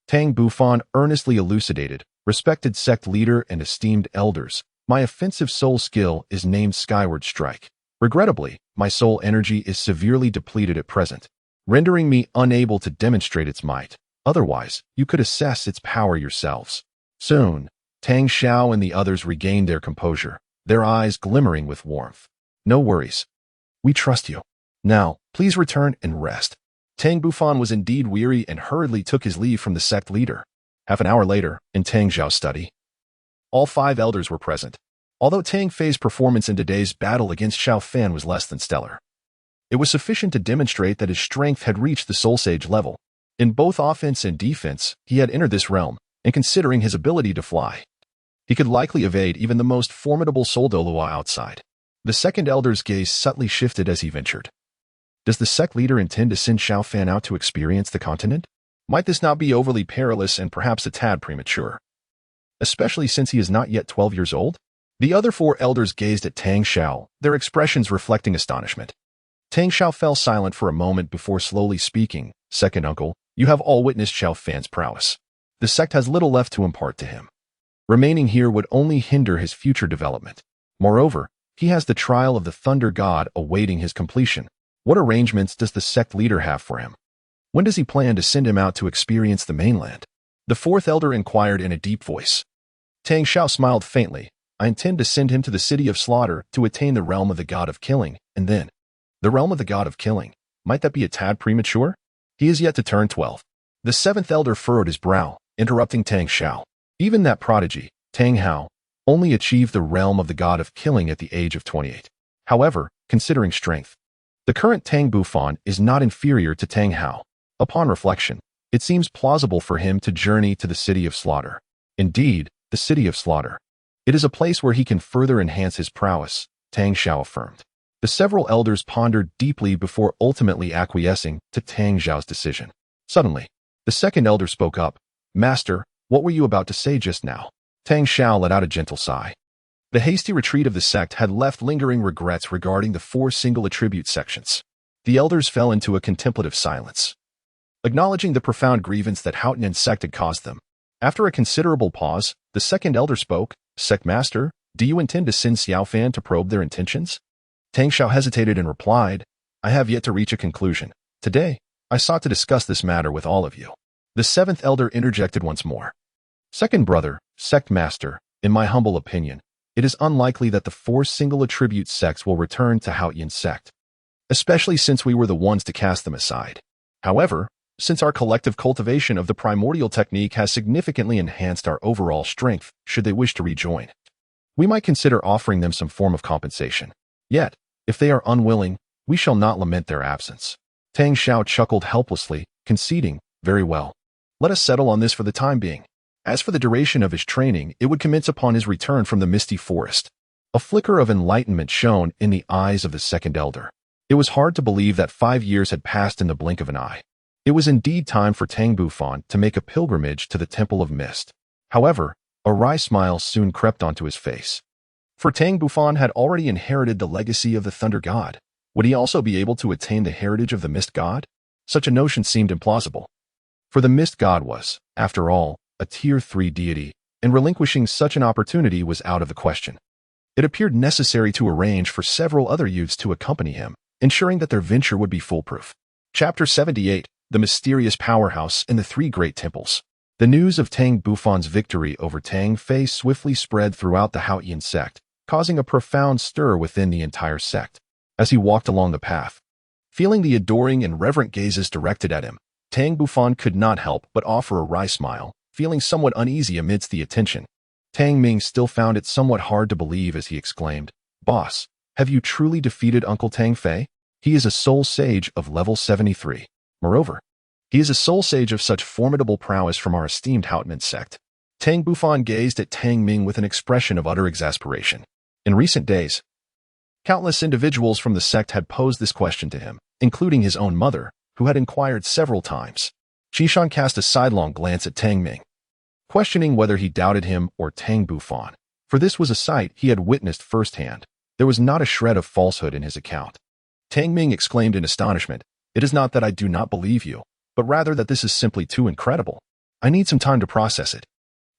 Tang Bufan earnestly elucidated, respected sect leader and esteemed elders, my offensive soul skill is named Skyward Strike. Regrettably, my soul energy is severely depleted at present, rendering me unable to demonstrate its might. Otherwise, you could assess its power yourselves. Soon, Tang Xiao and the others regained their composure, their eyes glimmering with warmth. No worries. We trust you. Now, please return and rest. Tang Bufan was indeed weary and hurriedly took his leave from the sect leader. Half an hour later, in Tang Xiao's study, all 5 elders were present. Although Tang Fei's performance in today's battle against Xiao Fan was less than stellar, it was sufficient to demonstrate that his strength had reached the Soul Sage level. In both offense and defense, he had entered this realm, and considering his ability to fly, he could likely evade even the most formidable Soul Douluo outside. The second elder's gaze subtly shifted as he ventured. Does the sect leader intend to send Xiao Fan out to experience the continent? Might this not be overly perilous and perhaps a tad premature? Especially since he is not yet 12 years old? The other 4 elders gazed at Tang Xiao, their expressions reflecting astonishment. Tang Xiao fell silent for a moment before slowly speaking. Second uncle, you have all witnessed Xiao Fan's prowess. The sect has little left to impart to him. Remaining here would only hinder his future development. Moreover, he has the trial of the Thunder God awaiting his completion. What arrangements does the sect leader have for him? When does he plan to send him out to experience the mainland? The 4th elder inquired in a deep voice. Tang Xiao smiled faintly. I intend to send him to the city of slaughter to attain the realm of the god of killing, and then. The realm of the god of killing. Might that be a tad premature? He is yet to turn 12. The 7th elder furrowed his brow, interrupting Tang Xiao. Even that prodigy, Tang Hao, only achieved the realm of the god of killing at the age of 28. However, considering strength, the current Tang Bufan is not inferior to Tang Hao. Upon reflection, it seems plausible for him to journey to the city of slaughter. Indeed, the city of slaughter. It is a place where he can further enhance his prowess, Tang Xiao affirmed. The several elders pondered deeply before ultimately acquiescing to Tang Xiao's decision. Suddenly, the second elder spoke up. Master, what were you about to say just now? Tang Xiao let out a gentle sigh. The hasty retreat of the sect had left lingering regrets regarding the 4 single attribute sections. The elders fell into a contemplative silence, acknowledging the profound grievance that Haotian Sect had caused them. After a considerable pause, the second elder spoke. Sect Master, do you intend to send Xiao Fan to probe their intentions? Tang Xiao hesitated and replied, I have yet to reach a conclusion. Today, I sought to discuss this matter with all of you. The 7th elder interjected once more. Second brother, Sect Master, in my humble opinion, it is unlikely that the 4 single attribute sects will return to Haotian Sect, especially since we were the ones to cast them aside. However, since our collective cultivation of the primordial technique has significantly enhanced our overall strength, should they wish to rejoin, we might consider offering them some form of compensation. Yet, if they are unwilling, we shall not lament their absence. Tang Xiao chuckled helplessly, conceding, very well. Let us settle on this for the time being. As for the duration of his training, it would commence upon his return from the misty forest. A flicker of enlightenment shone in the eyes of the second elder. It was hard to believe that 5 years had passed in the blink of an eye. It was indeed time for Tang Bufan to make a pilgrimage to the Temple of Mist. However, a wry smile soon crept onto his face. For Tang Bufan had already inherited the legacy of the Thunder God. Would he also be able to attain the heritage of the Mist God? Such a notion seemed implausible. For the Mist God was, after all, a Tier 3 deity, and relinquishing such an opportunity was out of the question. It appeared necessary to arrange for several other youths to accompany him, ensuring that their venture would be foolproof. Chapter 78, The Mysterious Powerhouse and the 3 Great Temples. The news of Tang Bufan's victory over Tang Fei swiftly spread throughout the Haotian Sect, causing a profound stir within the entire sect. As he walked along the path, feeling the adoring and reverent gazes directed at him, Tang Bufan could not help but offer a wry smile, feeling somewhat uneasy amidst the attention. Tang Ming still found it somewhat hard to believe as he exclaimed, "Boss, have you truly defeated Uncle Tang Fei? He is a soul sage of level 73. Moreover, he is a soul sage of such formidable prowess from our esteemed Haotian Sect." Tang Bufan gazed at Tang Ming with an expression of utter exasperation. In recent days, countless individuals from the sect had posed this question to him, including his own mother, who had inquired several times. Qishan cast a sidelong glance at Tang Ming, questioning whether he doubted him or Tang Bufan, for this was a sight he had witnessed firsthand. There was not a shred of falsehood in his account. Tang Ming exclaimed in astonishment, "It is not that I do not believe you, but rather that this is simply too incredible. I need some time to process it."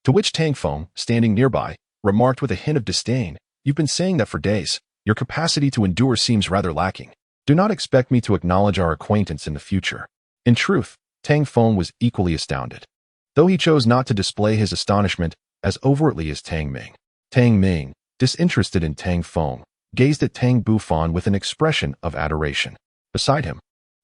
To which Tang Feng, standing nearby, remarked with a hint of disdain, "You've been saying that for days. Your capacity to endure seems rather lacking. Do not expect me to acknowledge our acquaintance in the future." In truth, Tang Feng was equally astounded, though he chose not to display his astonishment as overtly as Tang Ming. Tang Ming, disinterested in Tang Feng, gazed at Tang Bufan with an expression of adoration. Beside him,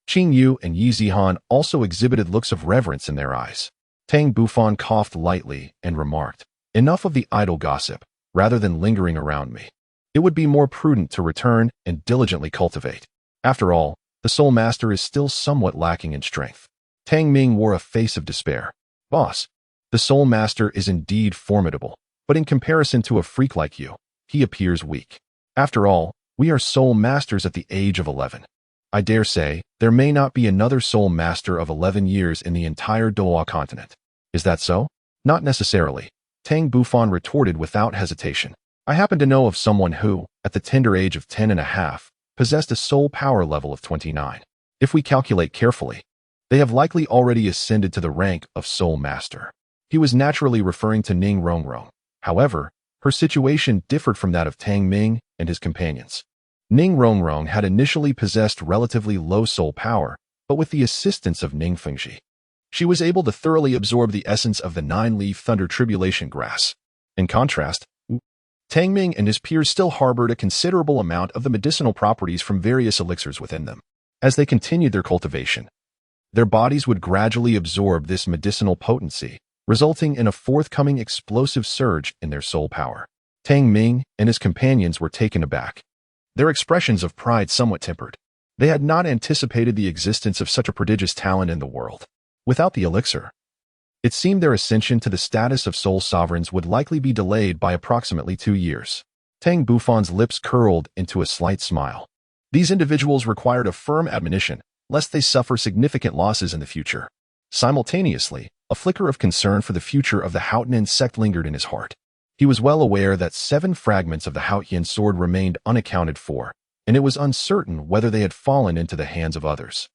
Qing Yu and Yi Zihan also exhibited looks of reverence in their eyes. Tang Bufan coughed lightly and remarked, "Enough of the idle gossip. Rather than lingering around me, it would be more prudent to return and diligently cultivate. After all, the Soulmaster is still somewhat lacking in strength." Tang Ming wore a face of despair. "Boss, the Soulmaster is indeed formidable, but in comparison to a freak like you, he appears weak. After all, we are Soulmasters at the age of 11. I dare say there may not be another Soulmaster of 11 years in the entire Douluo Continent. Is that so?" "Not necessarily," Tang Bufan retorted without hesitation. "I happen to know of someone who, at the tender age of 10.5, possessed a soul power level of 29. If we calculate carefully, they have likely already ascended to the rank of Soulmaster." He was naturally referring to Ning Rongrong. However, her situation differed from that of Tang Ming and his companions. Ning Rongrong had initially possessed relatively low soul power, but with the assistance of Ning Fengji, she was able to thoroughly absorb the essence of the 9-leaf thunder tribulation grass. In contrast, Tang Ming and his peers still harbored a considerable amount of the medicinal properties from various elixirs within them. As they continued their cultivation, their bodies would gradually absorb this medicinal potency, resulting in a forthcoming explosive surge in their soul power. Tang Ming and his companions were taken aback, their expressions of pride somewhat tempered. They had not anticipated the existence of such a prodigious talent in the world. Without the elixir, it seemed their ascension to the status of soul sovereigns would likely be delayed by approximately 2 years. Tang Bufan's lips curled into a slight smile. These individuals required a firm admonition, lest they suffer significant losses in the future. Simultaneously, a flicker of concern for the future of the Haotian Sect lingered in his heart. He was well aware that 7 fragments of the Haotian sword remained unaccounted for, and it was uncertain whether they had fallen into the hands of others.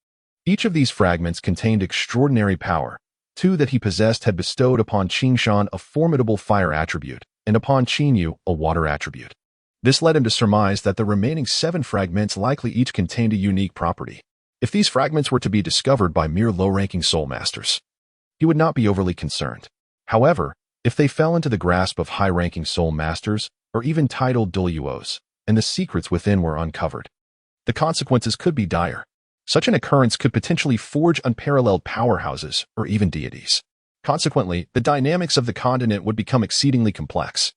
Each of these fragments contained extraordinary power. 2 that he possessed had bestowed upon Qingshan a formidable fire attribute, and upon Qingyu a water attribute. This led him to surmise that the remaining 7 fragments likely each contained a unique property. If these fragments were to be discovered by mere low-ranking Soulmasters, he would not be overly concerned. However, if they fell into the grasp of high-ranking Soulmasters, or even titled Douluos, and the secrets within were uncovered. The consequences could be dire. Such an occurrence could potentially forge unparalleled powerhouses or even deities. Consequently, the dynamics of the continent would become exceedingly complex,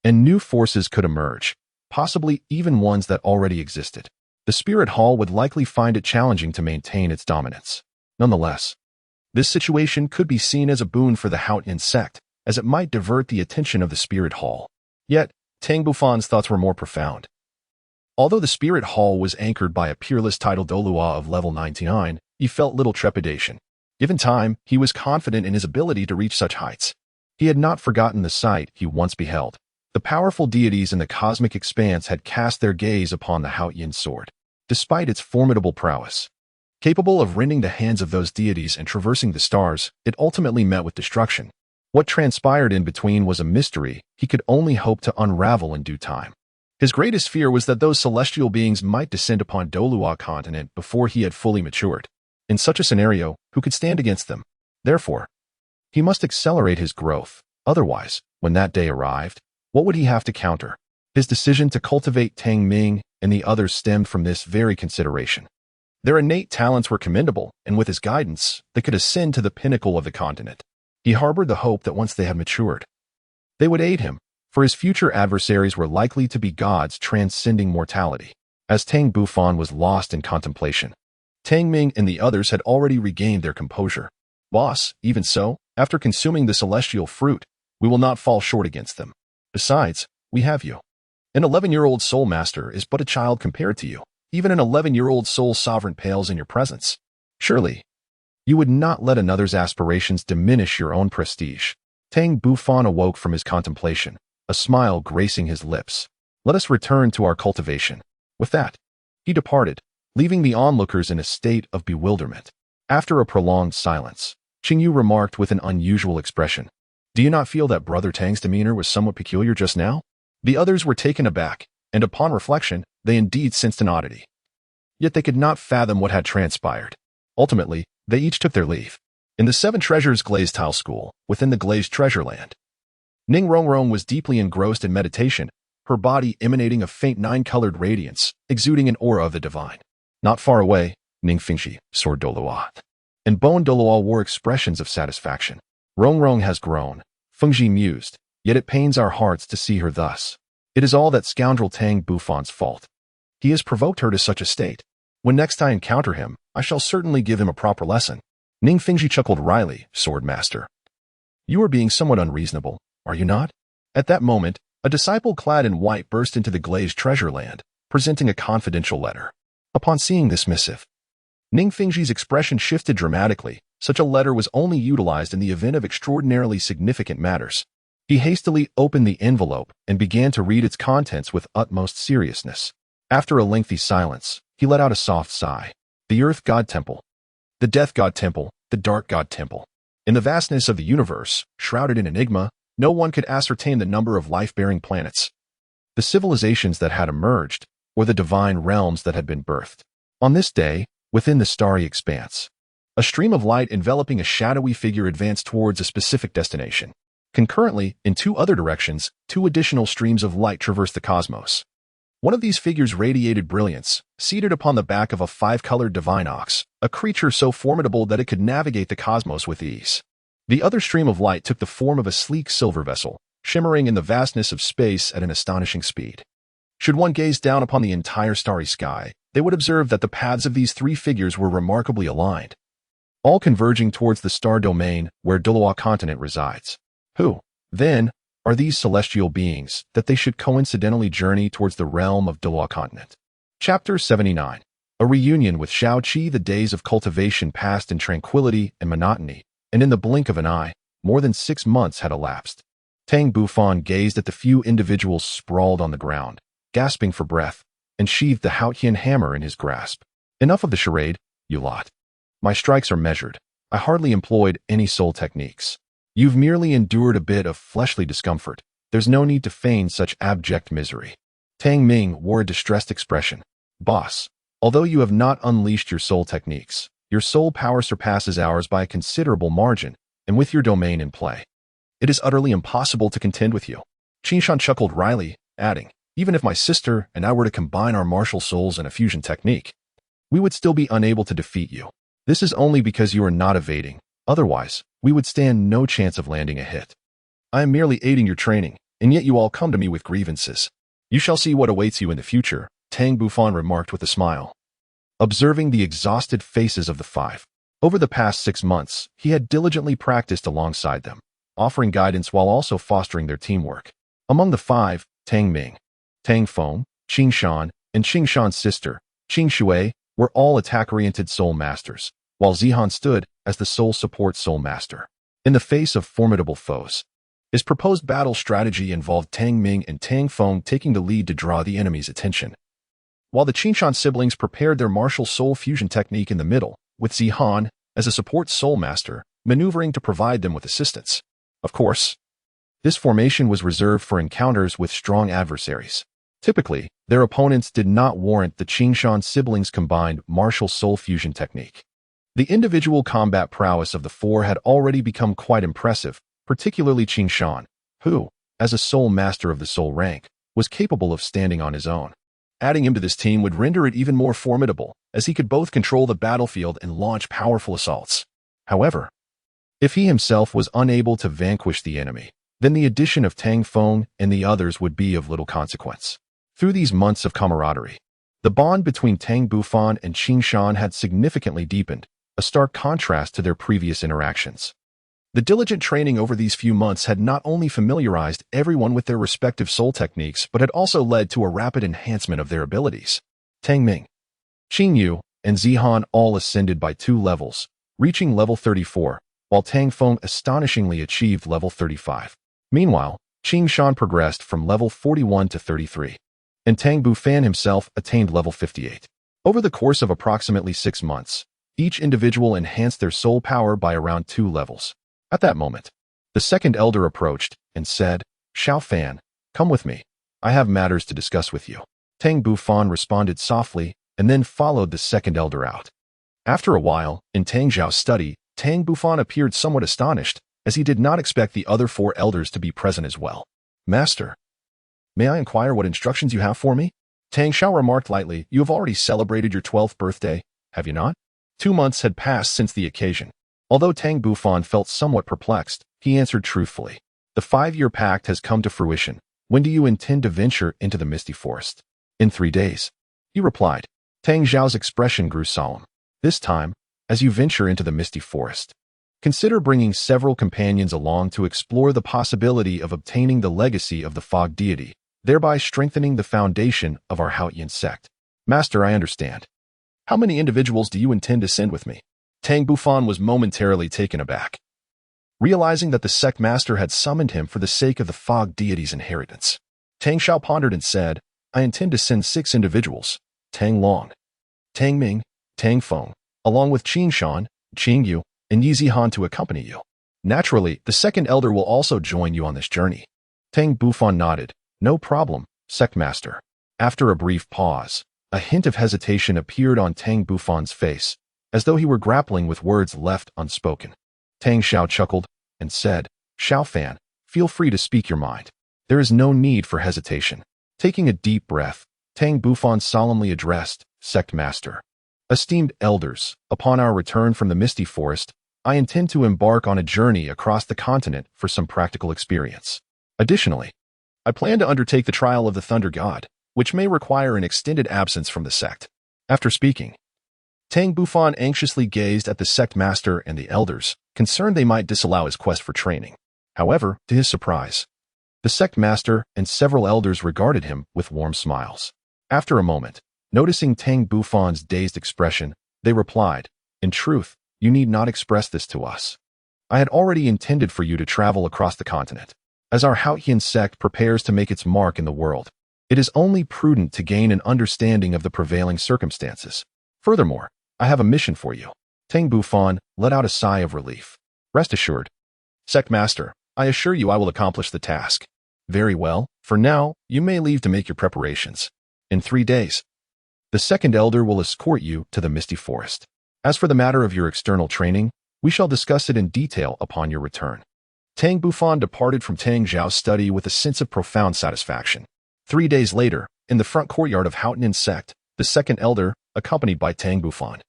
and new forces could emerge, possibly even ones that already existed. The Spirit Hall would likely find it challenging to maintain its dominance. Nonetheless, this situation could be seen as a boon for the Haotian Sect, as it might divert the attention of the Spirit Hall. Yet, Tang Bufan's thoughts were more profound. Although the Spirit Hall was anchored by a peerless title Douluo of level 99, he felt little trepidation. Given time, he was confident in his ability to reach such heights. He had not forgotten the sight he once beheld. The powerful deities in the cosmic expanse had cast their gaze upon the Haotian sword. Despite its formidable prowess, capable of rending the hands of those deities and traversing the stars, it ultimately met with destruction. What transpired in between was a mystery he could only hope to unravel in due time. His greatest fear was that those celestial beings might descend upon Douluo Continent before he had fully matured. In such a scenario, who could stand against them? Therefore, he must accelerate his growth. Otherwise, when that day arrived, what would he have to counter? His decision to cultivate Tang Ming and the others stemmed from this very consideration. Their innate talents were commendable, and with his guidance, they could ascend to the pinnacle of the continent. He harbored the hope that once they had matured, they would aid him, for his future adversaries were likely to be gods transcending mortality. As Tang Bufan was lost in contemplation, Tang Ming and the others had already regained their composure. Boss, even so, after consuming the celestial fruit, we will not fall short against them. Besides, we have you. An 11-year-old Soulmaster is but a child compared to you. Even an 11-year-old soul sovereign pales in your presence. Surely, you would not let another's aspirations diminish your own prestige. Tang Bufan awoke from his contemplation, a smile gracing his lips. Let us return to our cultivation. With that, he departed, leaving the onlookers in a state of bewilderment. After a prolonged silence, Qingyu remarked with an unusual expression. Do you not feel that Brother Tang's demeanor was somewhat peculiar just now? The others were taken aback, and upon reflection, they indeed sensed an oddity. Yet they could not fathom what had transpired. Ultimately, they each took their leave. In the Seven Treasures Glazed Tile School, within the Glazed Treasure Land, Ning Rongrong was deeply engrossed in meditation, her body emanating a faint 9-colored radiance, exuding an aura of the divine. Not far away, Ning Fingxi, Sword Douluo, and Bone Douluo wore expressions of satisfaction. Rongrong has grown, Fengji mused, yet it pains our hearts to see her thus. It is all that scoundrel Tang Bufan's fault. He has provoked her to such a state. When next I encounter him, I shall certainly give him a proper lesson. Ning Fingji chuckled wryly, Swordmaster. You are being somewhat unreasonable, are you not? At that moment, a disciple clad in white burst into the glazed treasure land, presenting a confidential letter. Upon seeing this missive, Ning Fingji's expression shifted dramatically. Such a letter was only utilized in the event of extraordinarily significant matters. He hastily opened the envelope and began to read its contents with utmost seriousness. After a lengthy silence, he let out a soft sigh. The Earth God Temple, the Death God Temple, the Dark God Temple. In the vastness of the universe, shrouded in enigma, no one could ascertain the number of life-bearing planets, the civilizations that had emerged, or the divine realms that had been birthed. On this day, within the starry expanse, a stream of light enveloping a shadowy figure advanced towards a specific destination. Concurrently, in two other directions, two additional streams of light traversed the cosmos. One of these figures radiated brilliance, seated upon the back of a 5-colored divine ox, a creature so formidable that it could navigate the cosmos with ease. The other stream of light took the form of a sleek silver vessel, shimmering in the vastness of space at an astonishing speed. Should one gaze down upon the entire starry sky, they would observe that the paths of these three figures were remarkably aligned, all converging towards the star domain where Douluo Continent resides. Who, then, are these celestial beings that they should coincidentally journey towards the realm of Douluo Continent? Chapter 79. A reunion with Shao Qi. The days of cultivation passed in tranquility and monotony, and in the blink of an eye, more than 6 months had elapsed. Tang Bufan gazed at the few individuals sprawled on the ground, gasping for breath, and sheathed the Haotian hammer in his grasp. Enough of the charade, you lot. My strikes are measured. I hardly employed any soul techniques. You've merely endured a bit of fleshly discomfort. There's no need to feign such abject misery. Tang Ming wore a distressed expression. Boss, although you have not unleashed your soul techniques, your soul power surpasses ours by a considerable margin, and with your domain in play, it is utterly impossible to contend with you. Qinshan chuckled wryly, adding, even if my sister and I were to combine our martial souls in a fusion technique, we would still be unable to defeat you. This is only because you are not evading. Otherwise, we would stand no chance of landing a hit. I am merely aiding your training, and yet you all come to me with grievances. You shall see what awaits you in the future, Tang Bufan remarked with a smile. Observing the exhausted faces of the five. Over the past 6 months, he had diligently practiced alongside them, offering guidance while also fostering their teamwork. Among the five, Tang Ming, Tang Feng, Qing Shan, and Qing Shan's sister, Qing Shui, were all attack-oriented soul masters, while Zihan stood as the sole support soul master. In the face of formidable foes, his proposed battle strategy involved Tang Ming and Tang Feng taking the lead to draw the enemy's attention, while the Qing Shan siblings prepared their martial soul fusion technique in the middle, with Zihan as a support soul master, maneuvering to provide them with assistance. Of course, this formation was reserved for encounters with strong adversaries. Typically, their opponents did not warrant the Qing Shan siblings' combined martial soul fusion technique. The individual combat prowess of the four had already become quite impressive, particularly Qing Shan, who, as a soul master of the soul rank, was capable of standing on his own. Adding him to this team would render it even more formidable, as he could both control the battlefield and launch powerful assaults. However, if he himself was unable to vanquish the enemy, then the addition of Tang Feng and the others would be of little consequence. Through these months of camaraderie, the bond between Tang Bufan and Qing Shan had significantly deepened, a stark contrast to their previous interactions. The diligent training over these few months had not only familiarized everyone with their respective soul techniques, but had also led to a rapid enhancement of their abilities. Tang Ming, Qing Yu, and Zihan all ascended by 2 levels, reaching level 34, while Tang Feng astonishingly achieved level 35. Meanwhile, Qing Shan progressed from level 41 to 33, and Tang Bufan himself attained level 58. Over the course of approximately 6 months, each individual enhanced their soul power by around 2 levels. At that moment, the second elder approached and said, "Xiao Fan, come with me. I have matters to discuss with you." Tang Bufan responded softly and then followed the second elder out. After a while, in Tang Zhao's study, Tang Bufan appeared somewhat astonished, as he did not expect the other 4 elders to be present as well. "Master, may I inquire what instructions you have for me?" Tang Xiao remarked lightly. "You have already celebrated your 12th birthday, have you not?" 2 months had passed since the occasion. Although Tang Bufan felt somewhat perplexed, he answered truthfully. "The 5-year pact has come to fruition. When do you intend to venture into the misty forest?" "In 3 days," he replied. Tang Zhao's expression grew solemn. "This time, as you venture into the misty forest, consider bringing several companions along to explore the possibility of obtaining the legacy of the fog deity, thereby strengthening the foundation of our Haotian Sect." "Master, I understand. How many individuals do you intend to send with me?" Tang Bufan was momentarily taken aback, realizing that the sect master had summoned him for the sake of the fog deity's inheritance. Tang Xiao pondered and said, "I intend to send 6 individuals, Tang Long, Tang Ming, Tang Feng, along with Qing Shan, Qing Yu, and Yi Zihan to accompany you. Naturally, the second elder will also join you on this journey." Tang Bufan nodded. "No problem, sect master." After a brief pause, a hint of hesitation appeared on Tang Bufan's face, as though he were grappling with words left unspoken. Tang Xiao chuckled and said, "Xiao Fan, feel free to speak your mind. There is no need for hesitation." Taking a deep breath, Tang Bufan solemnly addressed, "Sect Master, esteemed elders, upon our return from the misty forest, I intend to embark on a journey across the continent for some practical experience. Additionally, I plan to undertake the trial of the Thunder God, which may require an extended absence from the sect." After speaking, Tang Bufan anxiously gazed at the sect master and the elders, concerned they might disallow his quest for training. However, to his surprise, the sect master and several elders regarded him with warm smiles. After a moment, noticing Tang Bufan's dazed expression, they replied, "In truth, you need not express this to us. I had already intended for you to travel across the continent. As our Haotian Sect prepares to make its mark in the world, it is only prudent to gain an understanding of the prevailing circumstances. Furthermore, I have a mission for you." Tang Bufan let out a sigh of relief. "Rest assured, Sect Master, I assure you I will accomplish the task." "Very well, for now, you may leave to make your preparations. In 3 days, the second elder will escort you to the misty forest. As for the matter of your external training, we shall discuss it in detail upon your return." Tang Bufan departed from Tang Zhao's study with a sense of profound satisfaction. 3 days later, in the front courtyard of Haotian Sect, the second elder, accompanied by Tang Bufan,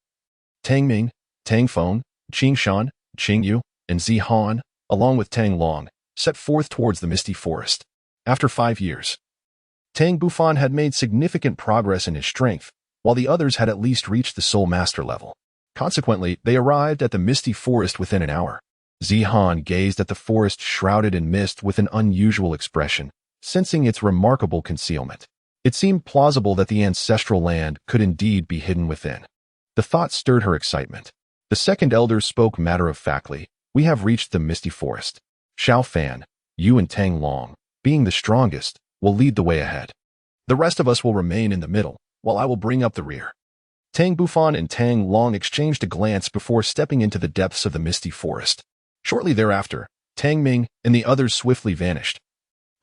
Tang Ming, Tang Feng, Qing Shan, Qing Yu, and Zi Han, along with Tang Long, set forth towards the misty forest. After 5 years, Tang Bufan had made significant progress in his strength, while the others had at least reached the Soulmaster level. Consequently, they arrived at the misty forest within an hour. Zi Han gazed at the forest shrouded in mist with an unusual expression, sensing its remarkable concealment. It seemed plausible that the ancestral land could indeed be hidden within. The thought stirred her excitement. The second elder spoke matter-of-factly. We have reached the misty forest. Xiao Fan, you and Tang Long, being the strongest, will lead the way ahead. The rest of us will remain in the middle, while I will bring up the rear. Tang Bufan and Tang Long exchanged a glance before stepping into the depths of the misty forest. Shortly thereafter, Tang Ming and the others swiftly vanished,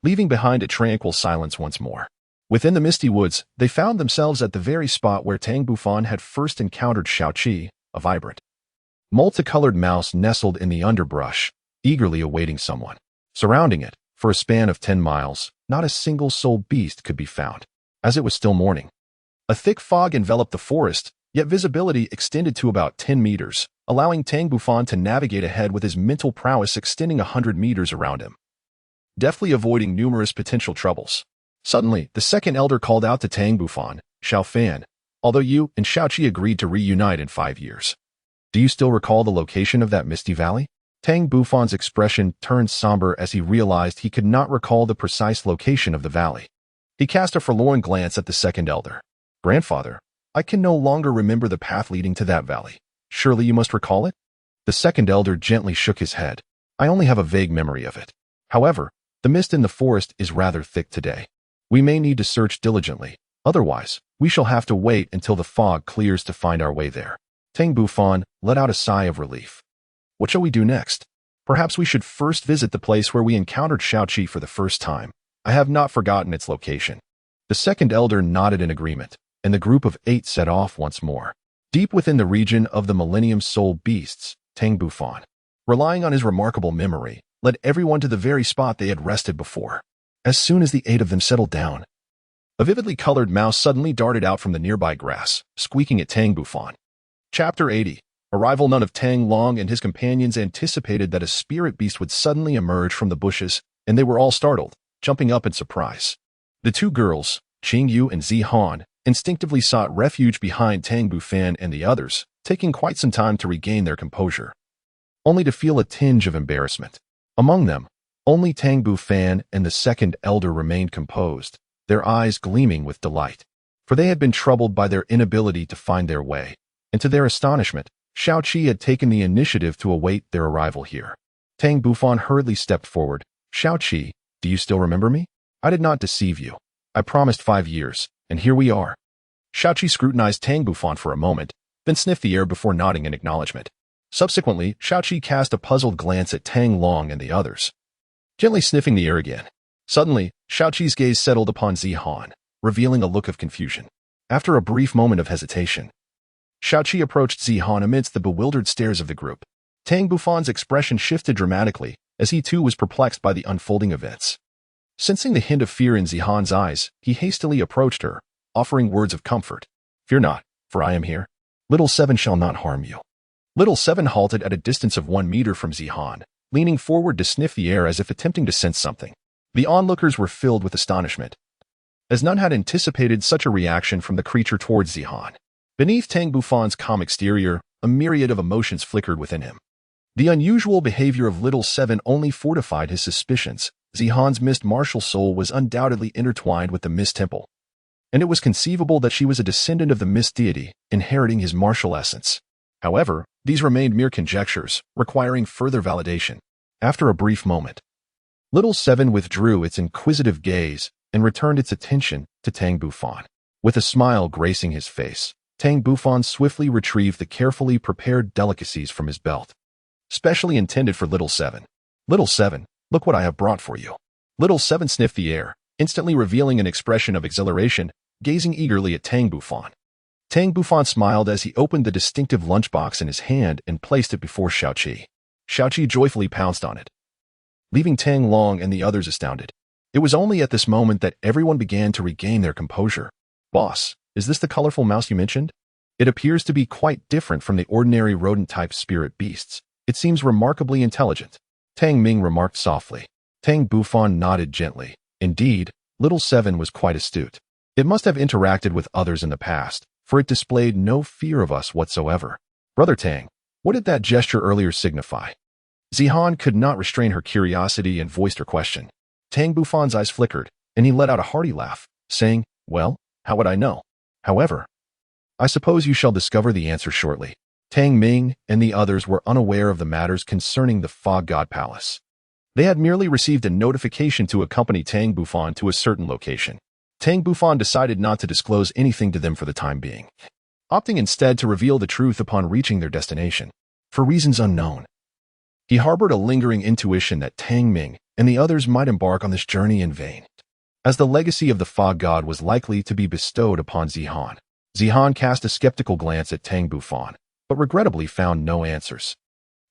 leaving behind a tranquil silence once more. Within the misty woods, they found themselves at the very spot where Tang Bufan had first encountered Xiaoqi, a vibrant, multicolored mouse nestled in the underbrush, eagerly awaiting someone. Surrounding it, for a span of 10 miles, not a single soul beast could be found, as it was still morning. A thick fog enveloped the forest, yet visibility extended to about 10 meters, allowing Tang Bufan to navigate ahead with his mental prowess extending 100 meters around him, deftly avoiding numerous potential troubles. Suddenly, the second elder called out to Tang Bufan, Xiao Fan, although you and Xiaoqi agreed to reunite in 5 years. Do you still recall the location of that misty valley? Tang Bufan's expression turned somber as he realized he could not recall the precise location of the valley. He cast a forlorn glance at the second elder. Grandfather, I can no longer remember the path leading to that valley. Surely you must recall it? The second elder gently shook his head. I only have a vague memory of it. However, the mist in the forest is rather thick today. We may need to search diligently. Otherwise, we shall have to wait until the fog clears to find our way there. Tang Bufan let out a sigh of relief. What shall we do next? Perhaps we should first visit the place where we encountered Xiaoqi for the first time. I have not forgotten its location. The second elder nodded in agreement, and the group of 8 set off once more. Deep within the region of the Millennium Soul Beasts, Tang Bufan, relying on his remarkable memory, led everyone to the very spot they had rested before. As soon as the 8 of them settled down, a vividly colored mouse suddenly darted out from the nearby grass, squeaking at Tang Bufan. Chapter 80. Arrival. None of Tang Long and his companions anticipated that a spirit beast would suddenly emerge from the bushes, and they were all startled, jumping up in surprise. The 2 girls, Qing Yu and Zi Han, instinctively sought refuge behind Tang Bufan and the others, taking quite some time to regain their composure, only to feel a tinge of embarrassment. Among them, only Tang Bufan and the second elder remained composed, their eyes gleaming with delight, for they had been troubled by their inability to find their way, and to their astonishment, Xiaoqi had taken the initiative to await their arrival here. Tang Bufan hurriedly stepped forward. Xiaoqi, do you still remember me? I did not deceive you. I promised 5 years, and here we are. Xiaoqi scrutinized Tang Bufan for a moment, then sniffed the air before nodding in acknowledgement. Subsequently, Xiaoqi cast a puzzled glance at Tang Long and the others, gently sniffing the air again. Suddenly, Xiaoqi's gaze settled upon Zi Han, revealing a look of confusion. After a brief moment of hesitation, Xiaoqi approached Zi Han amidst the bewildered stares of the group. Tang Bufan's expression shifted dramatically, as he too was perplexed by the unfolding events. Sensing the hint of fear in Zi Han's eyes, he hastily approached her, offering words of comfort. Fear not, for I am here. Little Seven shall not harm you. Little Seven halted at a distance of 1 meter from Zi Han, leaning forward to sniff the air as if attempting to sense something. The onlookers were filled with astonishment, as none had anticipated such a reaction from the creature towards Zi Han. Beneath Tang Bufan's calm exterior, a myriad of emotions flickered within him. The unusual behavior of Little Seven only fortified his suspicions. Zi Han's mist martial soul was undoubtedly intertwined with the Mist Temple, and it was conceivable that she was a descendant of the Mist deity, inheriting his martial essence. However, these remained mere conjectures, requiring further validation. After a brief moment, Little Seven withdrew its inquisitive gaze and returned its attention to Tang Bufan. With a smile gracing his face, Tang Bufan swiftly retrieved the carefully prepared delicacies from his belt, specially intended for Little Seven. Little Seven, look what I have brought for you. Little Seven sniffed the air, instantly revealing an expression of exhilaration, gazing eagerly at Tang Bufan. Tang Bufan smiled as he opened the distinctive lunchbox in his hand and placed it before Xiaoqi. Xiaoqi joyfully pounced on it, leaving Tang Long and the others astounded. It was only at this moment that everyone began to regain their composure. Boss, is this the colorful mouse you mentioned? It appears to be quite different from the ordinary rodent-type spirit beasts. It seems remarkably intelligent. Tang Ming remarked softly. Tang Bufan nodded gently. Indeed, Little Seven was quite astute. It must have interacted with others in the past, for it displayed no fear of us whatsoever. Brother Tang, what did that gesture earlier signify? Zihan could not restrain her curiosity and voiced her question. Tang Bufan's eyes flickered, and he let out a hearty laugh, saying, well, how would I know? However, I suppose you shall discover the answer shortly. Tang Ming and the others were unaware of the matters concerning the Fog God Palace. They had merely received a notification to accompany Tang Bufan to a certain location. Tang Bufan decided not to disclose anything to them for the time being, opting instead to reveal the truth upon reaching their destination. For reasons unknown, he harbored a lingering intuition that Tang Ming and the others might embark on this journey in vain, as the legacy of the Fog God was likely to be bestowed upon Zihan. Zihan cast a skeptical glance at Tang Bufan, but regrettably found no answers.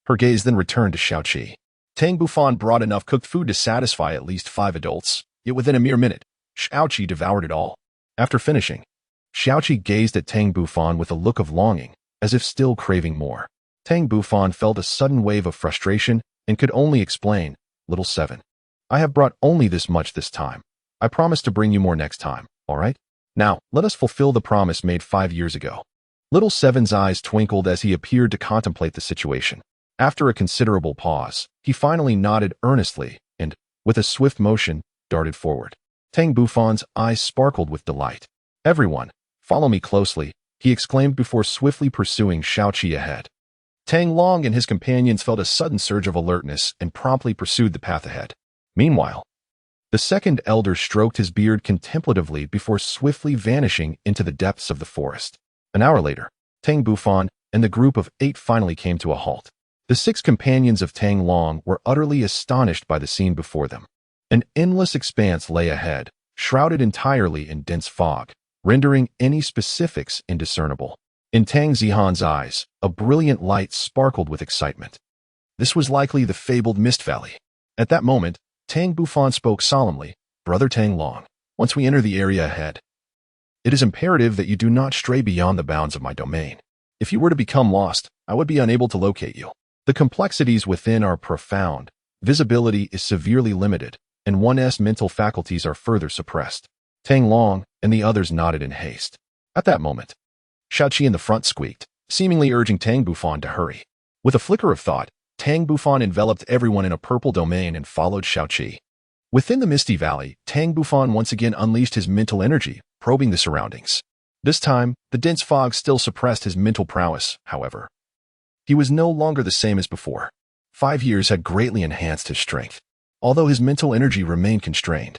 Her gaze then returned to Xiaoqi. Tang Bufan brought enough cooked food to satisfy at least 5 adults, yet within a mere minute, Xiaoqi devoured it all. After finishing, Xiaoqi gazed at Tang Bufan with a look of longing, as if still craving more. Tang Bufan felt a sudden wave of frustration and could only explain, Little Seven, I have brought only this much this time. I promise to bring you more next time, all right? Now, let us fulfill the promise made 5 years ago. Little Seven's eyes twinkled as he appeared to contemplate the situation. After a considerable pause, he finally nodded earnestly and, with a swift motion, darted forward. Tang Bufan's eyes sparkled with delight. Everyone, follow me closely, he exclaimed before swiftly pursuing Xiaoqi ahead. Tang Long and his companions felt a sudden surge of alertness and promptly pursued the path ahead. Meanwhile, the second elder stroked his beard contemplatively before swiftly vanishing into the depths of the forest. An hour later, Tang Bufan and the group of 8 finally came to a halt. The 6 companions of Tang Long were utterly astonished by the scene before them. An endless expanse lay ahead, shrouded entirely in dense fog, rendering any specifics indiscernible. In Tang Zihan's eyes, a brilliant light sparkled with excitement. This was likely the fabled Mist Valley. At that moment, Tang Bufan spoke solemnly, Brother Tang Long, once we enter the area ahead, it is imperative that you do not stray beyond the bounds of my domain. If you were to become lost, I would be unable to locate you. The complexities within are profound, visibility is severely limited, and one's mental faculties are further suppressed. Tang Long and the others nodded in haste. At that moment, Xiaoqi in the front squeaked, seemingly urging Tang Bufan to hurry. With a flicker of thought, Tang Bufan enveloped everyone in a purple domain and followed Xiaoqi. Within the Misty Valley, Tang Bufan once again unleashed his mental energy, probing the surroundings. This time, the dense fog still suppressed his mental prowess, however. He was no longer the same as before. 5 years had greatly enhanced his strength, although his mental energy remained constrained.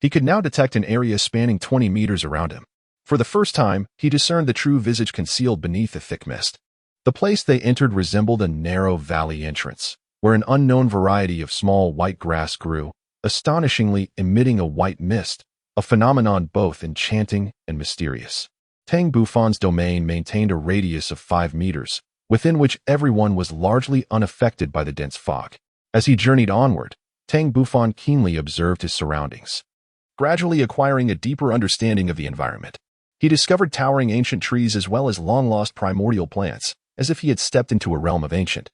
He could now detect an area spanning 20 meters around him. For the first time, he discerned the true visage concealed beneath the thick mist. The place they entered resembled a narrow valley entrance, where an unknown variety of small white grass grew, astonishingly emitting a white mist, a phenomenon both enchanting and mysterious. Tang Bufan's domain maintained a radius of 5 meters, within which everyone was largely unaffected by the dense fog. As he journeyed onward, Tang Bufan keenly observed his surroundings, gradually acquiring a deeper understanding of the environment. He discovered towering ancient trees as well as long-lost primordial plants, as if he had stepped into a realm of ancient,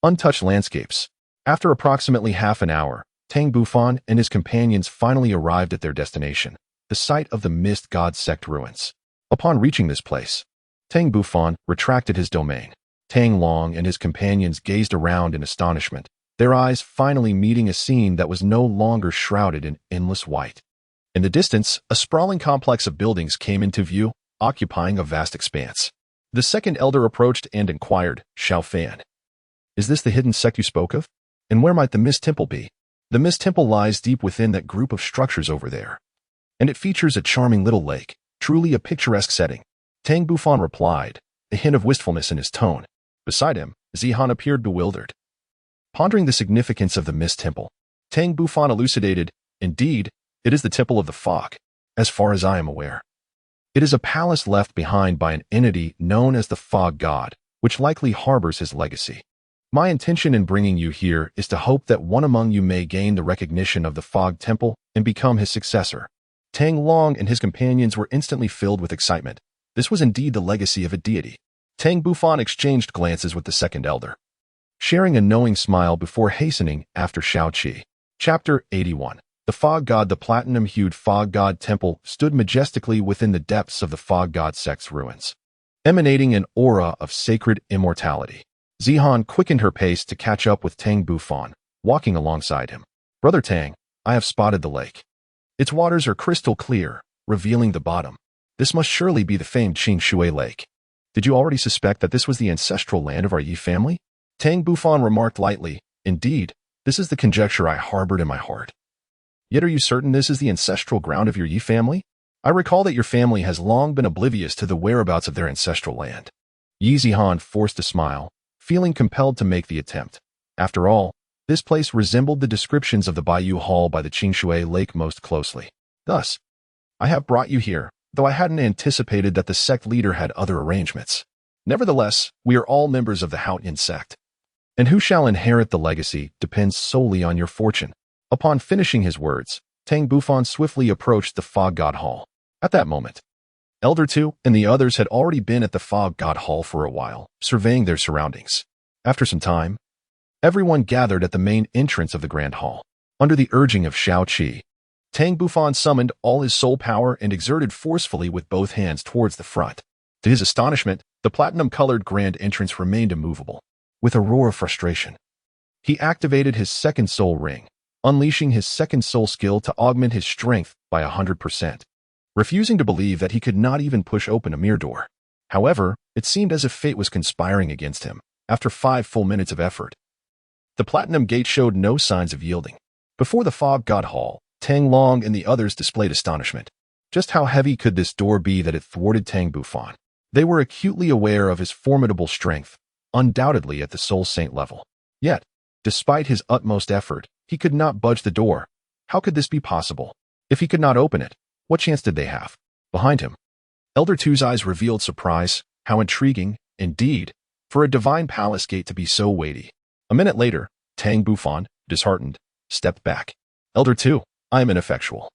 untouched landscapes. After approximately half an hour, Tang Bufan and his companions finally arrived at their destination, the site of the Mist God Sect ruins. Upon reaching this place, Tang Bufan retracted his domain. Tang Long and his companions gazed around in astonishment, their eyes finally meeting a scene that was no longer shrouded in endless white. In the distance, a sprawling complex of buildings came into view, occupying a vast expanse. The second elder approached and inquired, Xiao Fan, is this the hidden sect you spoke of? And where might the Mist Temple be? The Mist Temple lies deep within that group of structures over there, and it features a charming little lake, truly a picturesque setting. Tang Bufan replied, a hint of wistfulness in his tone. Beside him, Zihan appeared bewildered. Pondering the significance of the Mist Temple, Tang Bufan elucidated, indeed, it is the Temple of the Fog, as far as I am aware. It is a palace left behind by an entity known as the Fog God, which likely harbors his legacy. My intention in bringing you here is to hope that one among you may gain the recognition of the Fog Temple and become his successor. Tang Long and his companions were instantly filled with excitement. This was indeed the legacy of a deity. Tang Bufan exchanged glances with the second elder, sharing a knowing smile before hastening after Shao Qi. Chapter 81. The Fog God. The platinum-hued Fog God Temple stood majestically within the depths of the Fog God Sect's ruins, emanating an aura of sacred immortality. Zihan quickened her pace to catch up with Tang Bufan, walking alongside him. Brother Tang, I have spotted the lake. Its waters are crystal clear, revealing the bottom. This must surely be the famed Qing Shui Lake. Did you already suspect that this was the ancestral land of our Yi family? Tang Bufan remarked lightly. Indeed, this is the conjecture I harbored in my heart. Yet are you certain this is the ancestral ground of your Yi family? I recall that your family has long been oblivious to the whereabouts of their ancestral land. Yi Zihan forced a smile, feeling compelled to make the attempt. After all, this place resembled the descriptions of the Bayou Hall by the Qingshui Lake most closely. Thus, I have brought you here, though I hadn't anticipated that the sect leader had other arrangements. Nevertheless, we are all members of the Haotian Sect, and who shall inherit the legacy depends solely on your fortune. Upon finishing his words, Tang Bufan swiftly approached the Fog God Hall. At that moment, Elder Tu and the others had already been at the Fog God Hall for a while, surveying their surroundings. After some time, everyone gathered at the main entrance of the Grand Hall. Under the urging of Shao Qi, Tang Bufan summoned all his soul power and exerted forcefully with both hands towards the front. To his astonishment, the platinum-colored grand entrance remained immovable. With a roar of frustration, he activated his second soul ring, unleashing his second soul skill to augment his strength by 100%. Refusing to believe that he could not even push open a mere door. However, it seemed as if fate was conspiring against him. After 5 full minutes of effort, the Platinum Gate showed no signs of yielding. Before the Fog God Hall, Tang Long and the others displayed astonishment. Just how heavy could this door be that it thwarted Tang Bufan? They were acutely aware of his formidable strength, undoubtedly at the Soul Saint level. Yet, despite his utmost effort, he could not budge the door. How could this be possible? If he could not open it, what chance did they have? Behind him, Elder Tu's eyes revealed surprise. How intriguing, indeed, for a divine palace gate to be so weighty. A minute later, Tang Bufan, disheartened, stepped back. Elder Tu, I am ineffectual.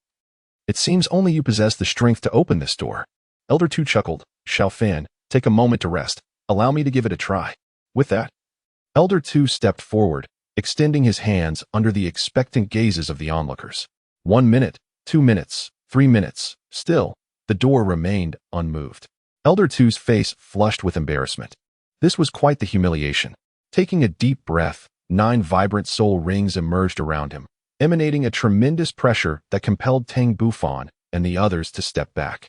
It seems only you possess the strength to open this door. Elder Tu chuckled. Xiao Fan, take a moment to rest. Allow me to give it a try. With that, Elder Tu stepped forward, extending his hands under the expectant gazes of the onlookers. 1 minute, 2 minutes, 3 minutes. Still, the door remained unmoved. Elder Tu's face flushed with embarrassment. This was quite the humiliation. Taking a deep breath, 9 vibrant soul rings emerged around him, emanating a tremendous pressure that compelled Tang Bufan and the others to step back.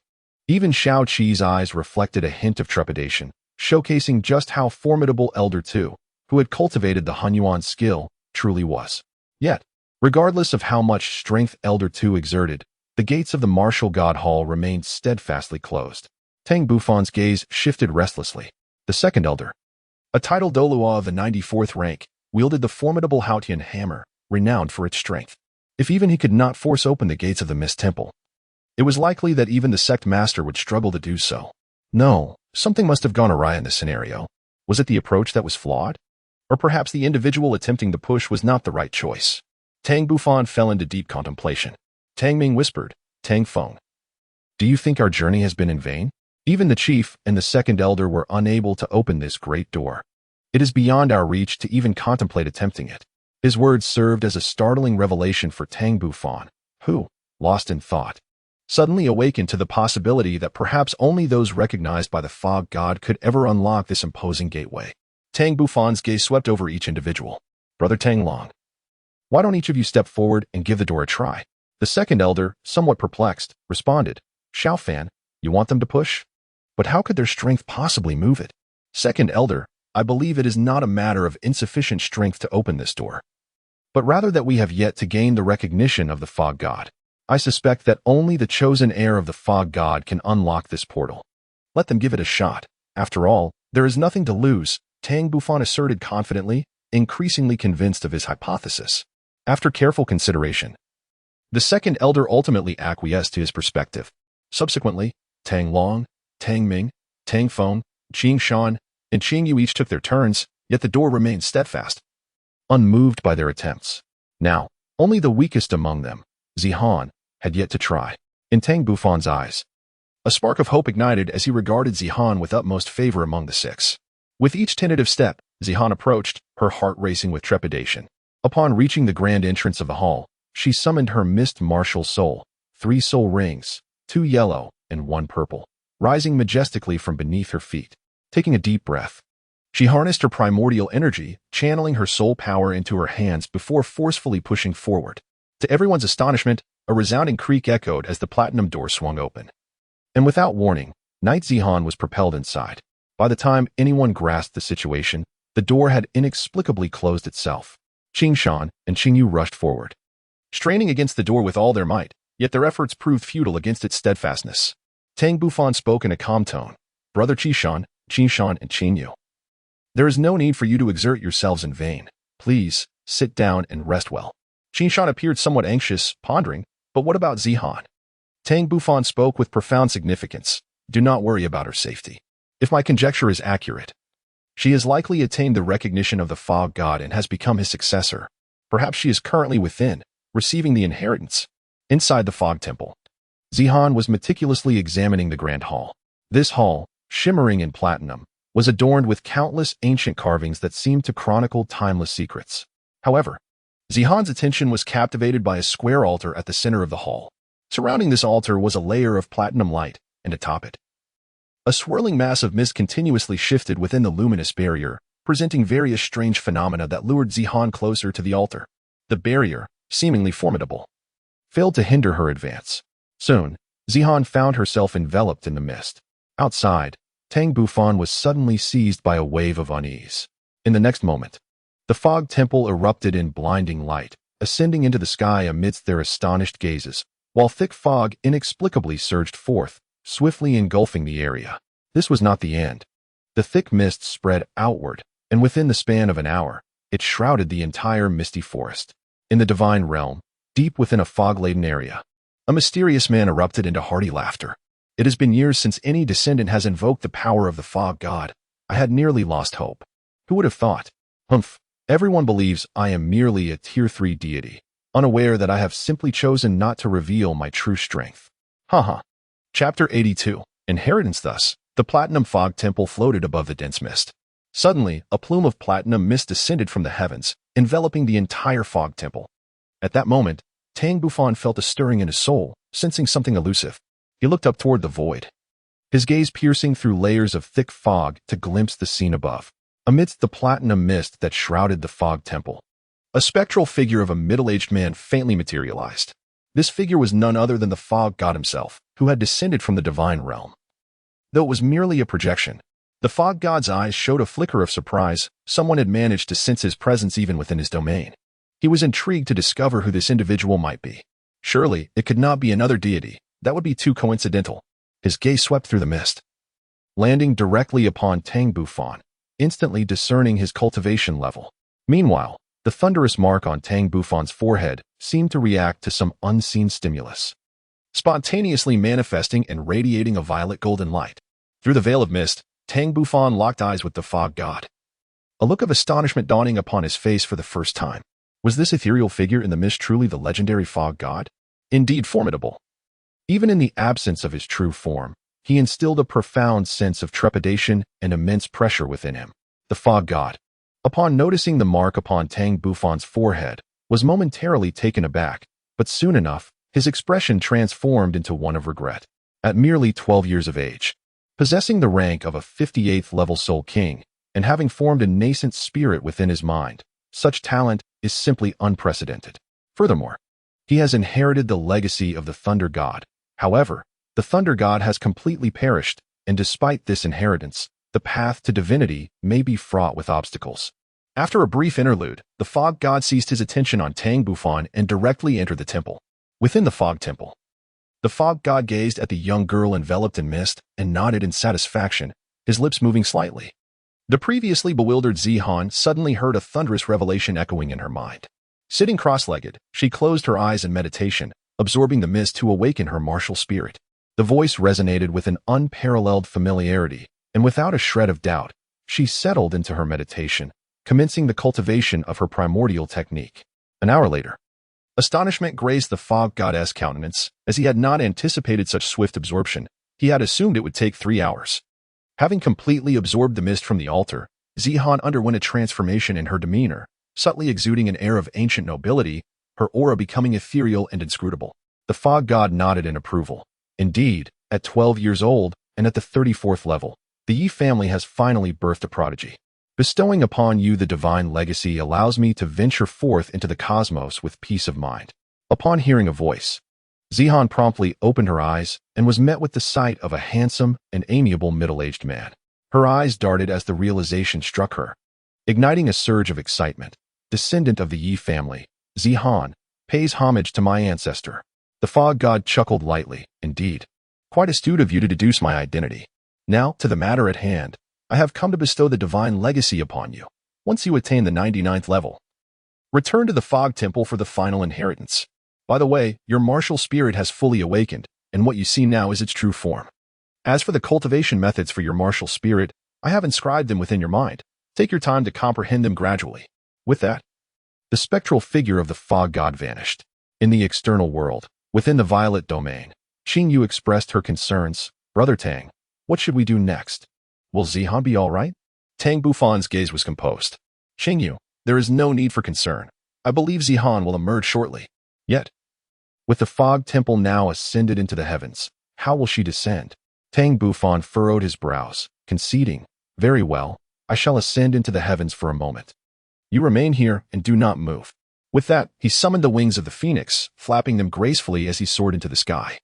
Even Shao Qi's eyes reflected a hint of trepidation, showcasing just how formidable Elder Tu, who had cultivated the Hunyuan skill, truly was. Yet, regardless of how much strength Elder Tu exerted, the gates of the Martial God Hall remained steadfastly closed. Tang Bufan's gaze shifted restlessly. The second elder, a titled Douluo of the 94th rank, wielded the formidable Haotian hammer, renowned for its strength. If even he could not force open the gates of the Mist Temple, it was likely that even the sect master would struggle to do so. No, something must have gone awry in this scenario. Was it the approach that was flawed? Or perhaps the individual attempting the push was not the right choice? Tang Bufan fell into deep contemplation. Tang Ming whispered, Tang Feng, do you think our journey has been in vain? Even the chief and the second elder were unable to open this great door. It is beyond our reach to even contemplate attempting it. His words served as a startling revelation for Tang Bufan, who, lost in thought, suddenly awakened to the possibility that perhaps only those recognized by the Fog God could ever unlock this imposing gateway. Tang Bufan's gaze swept over each individual. Brother Tang Long, why don't each of you step forward and give the door a try? The second elder, somewhat perplexed, responded, Xiao Fan, you want them to push? But how could their strength possibly move it? Second elder, I believe it is not a matter of insufficient strength to open this door, but rather that we have yet to gain the recognition of the Fog God. I suspect that only the chosen heir of the Fog God can unlock this portal. Let them give it a shot. After all, there is nothing to lose, Tang Bufan asserted confidently, increasingly convinced of his hypothesis. After careful consideration, the second elder ultimately acquiesced to his perspective. Subsequently, Tang Long, Tang Ming, Tang Feng, Qing Shan, and Qing Yu each took their turns, yet the door remained steadfast, unmoved by their attempts. Now, only the weakest among them, Zihan, had yet to try. In Tang Bufan's eyes, a spark of hope ignited as he regarded Zihan with utmost favor among the six. With each tentative step, Zihan approached, her heart racing with trepidation. Upon reaching the grand entrance of the hall, she summoned her mist martial soul, 3 soul rings, 2 yellow and 1 purple, rising majestically from beneath her feet. Taking a deep breath, she harnessed her primordial energy, channeling her soul power into her hands before forcefully pushing forward. To everyone's astonishment, a resounding creak echoed as the platinum door swung open. And without warning, Knight Zihan was propelled inside. By the time anyone grasped the situation, the door had inexplicably closed itself. Qing Shan and Qing Yu rushed forward, straining against the door with all their might, yet their efforts proved futile against its steadfastness. Tang Bufan spoke in a calm tone. Brother Qishan, Qinshan, and Qing Yu, there is no need for you to exert yourselves in vain. Please, sit down and rest well. Qinshan appeared somewhat anxious, pondering, but what about Zihan? Tang Bufan spoke with profound significance. Do not worry about her safety. If my conjecture is accurate, she has likely attained the recognition of the Fog God and has become his successor. Perhaps she is currently within, receiving the inheritance. Inside the Fog Temple, Zihan was meticulously examining the grand hall. This hall, shimmering in platinum, was adorned with countless ancient carvings that seemed to chronicle timeless secrets. However, Zihan's attention was captivated by a square altar at the center of the hall. Surrounding this altar was a layer of platinum light, and atop it, a swirling mass of mist continuously shifted within the luminous barrier, presenting various strange phenomena that lured Zihan closer to the altar. The barrier, seemingly formidable, failed to hinder her advance. Soon, Zihan found herself enveloped in the mist. Outside, Tang Bufan was suddenly seized by a wave of unease. In the next moment, the Fog Temple erupted in blinding light, ascending into the sky amidst their astonished gazes, while thick fog inexplicably surged forth, swiftly engulfing the area. This was not the end. The thick mist spread outward, and within the span of an hour, it shrouded the entire misty forest. In the divine realm, deep within a fog-laden area, a mysterious man erupted into hearty laughter. It has been years since any descendant has invoked the power of the Fog God. I had nearly lost hope. Who would have thought? Humph. Everyone believes I am merely a Tier 3 deity, unaware that I have simply chosen not to reveal my true strength. Haha. Chapter 82. Inheritance. Thus, the Platinum Fog Temple floated above the dense mist. Suddenly, a plume of platinum mist descended from the heavens, enveloping the entire Fog Temple. At that moment, Tang Bufan felt a stirring in his soul, sensing something elusive. He looked up toward the void, his gaze piercing through layers of thick fog to glimpse the scene above. Amidst the platinum mist that shrouded the Fog Temple, a spectral figure of a middle-aged man faintly materialized. This figure was none other than the Fog God himself, who had descended from the divine realm. Though it was merely a projection, the Fog God's eyes showed a flicker of surprise. Someone had managed to sense his presence even within his domain. He was intrigued to discover who this individual might be. Surely, it could not be another deity. That would be too coincidental. His gaze swept through the mist, landing directly upon Tang Bufan, instantly discerning his cultivation level. Meanwhile, the thunderous mark on Tang Bufan's forehead seemed to react to some unseen stimulus, spontaneously manifesting and radiating a violet golden light. Through the veil of mist, Tang Bufan locked eyes with the Fog God, a look of astonishment dawning upon his face for the first time. Was this ethereal figure in the mist truly the legendary Fog God? Indeed formidable. Even in the absence of his true form, he instilled a profound sense of trepidation and immense pressure within him. The Fog God, upon noticing the mark upon Tang Bufan's forehead, was momentarily taken aback, but soon enough, his expression transformed into one of regret. At merely 12 years of age, possessing the rank of a 58th level Soul King, and having formed a nascent spirit within his mind, such talent is simply unprecedented. Furthermore, he has inherited the legacy of the Thunder God. However, the Thunder God has completely perished, and despite this inheritance, the path to divinity may be fraught with obstacles. After a brief interlude, the Fog God ceased his attention on Tang Bufan and directly entered the temple. Within the Fog Temple, the Fog God gazed at the young girl enveloped in mist and nodded in satisfaction, his lips moving slightly. The previously bewildered Zihan suddenly heard a thunderous revelation echoing in her mind. Sitting cross-legged, she closed her eyes in meditation, absorbing the mist to awaken her martial spirit. The voice resonated with an unparalleled familiarity, and without a shred of doubt, she settled into her meditation, commencing the cultivation of her primordial technique. An hour later, astonishment grazed the fog goddess' countenance, as he had not anticipated such swift absorption. He had assumed it would take 3 hours. Having completely absorbed the mist from the altar, Zihan underwent a transformation in her demeanor, subtly exuding an air of ancient nobility, her aura becoming ethereal and inscrutable. The fog god nodded in approval. Indeed, at 12 years old, and at the 34th level, the Yi family has finally birthed a prodigy. Bestowing upon you the divine legacy allows me to venture forth into the cosmos with peace of mind. Upon hearing a voice, Zihan promptly opened her eyes and was met with the sight of a handsome and amiable middle-aged man. Her eyes darted as the realization struck her, igniting a surge of excitement. Descendant of the Yi family, Zihan pays homage to my ancestor. The fog god chuckled lightly. Indeed, quite astute of you to deduce my identity. Now, to the matter at hand. I have come to bestow the divine legacy upon you. Once you attain the 99th level, return to the Fog Temple for the final inheritance. By the way, your martial spirit has fully awakened, and what you see now is its true form. As for the cultivation methods for your martial spirit, I have inscribed them within your mind. Take your time to comprehend them gradually. With that, the spectral figure of the fog god vanished. In the external world, within the violet domain, Xingyu expressed her concerns. Brother Tang, what should we do next? Will Zihan be all right? Tang Bufan's gaze was composed. Xingyu, there is no need for concern. I believe Zihan will emerge shortly. Yet, with the fog temple now ascended into the heavens, how will she descend? Tang Bufan furrowed his brows, conceding, very well, I shall ascend into the heavens for a moment. You remain here and do not move. With that, he summoned the wings of the phoenix, flapping them gracefully as he soared into the sky,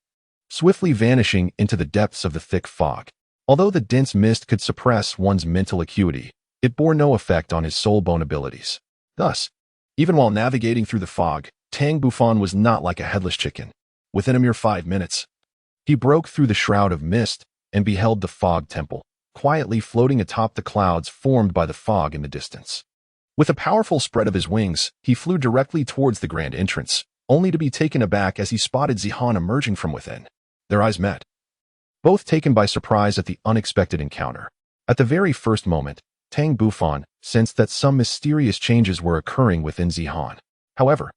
swiftly vanishing into the depths of the thick fog. Although the dense mist could suppress one's mental acuity, it bore no effect on his soul-bone abilities. Thus, even while navigating through the fog, Tang Bufan was not like a headless chicken. Within a mere 5 minutes, he broke through the shroud of mist and beheld the fog temple, quietly floating atop the clouds formed by the fog in the distance. With a powerful spread of his wings, he flew directly towards the grand entrance, only to be taken aback as he spotted Zihan emerging from within. Their eyes met, both taken by surprise at the unexpected encounter. At the very first moment, Tang Bufan sensed that some mysterious changes were occurring within Zihan. However,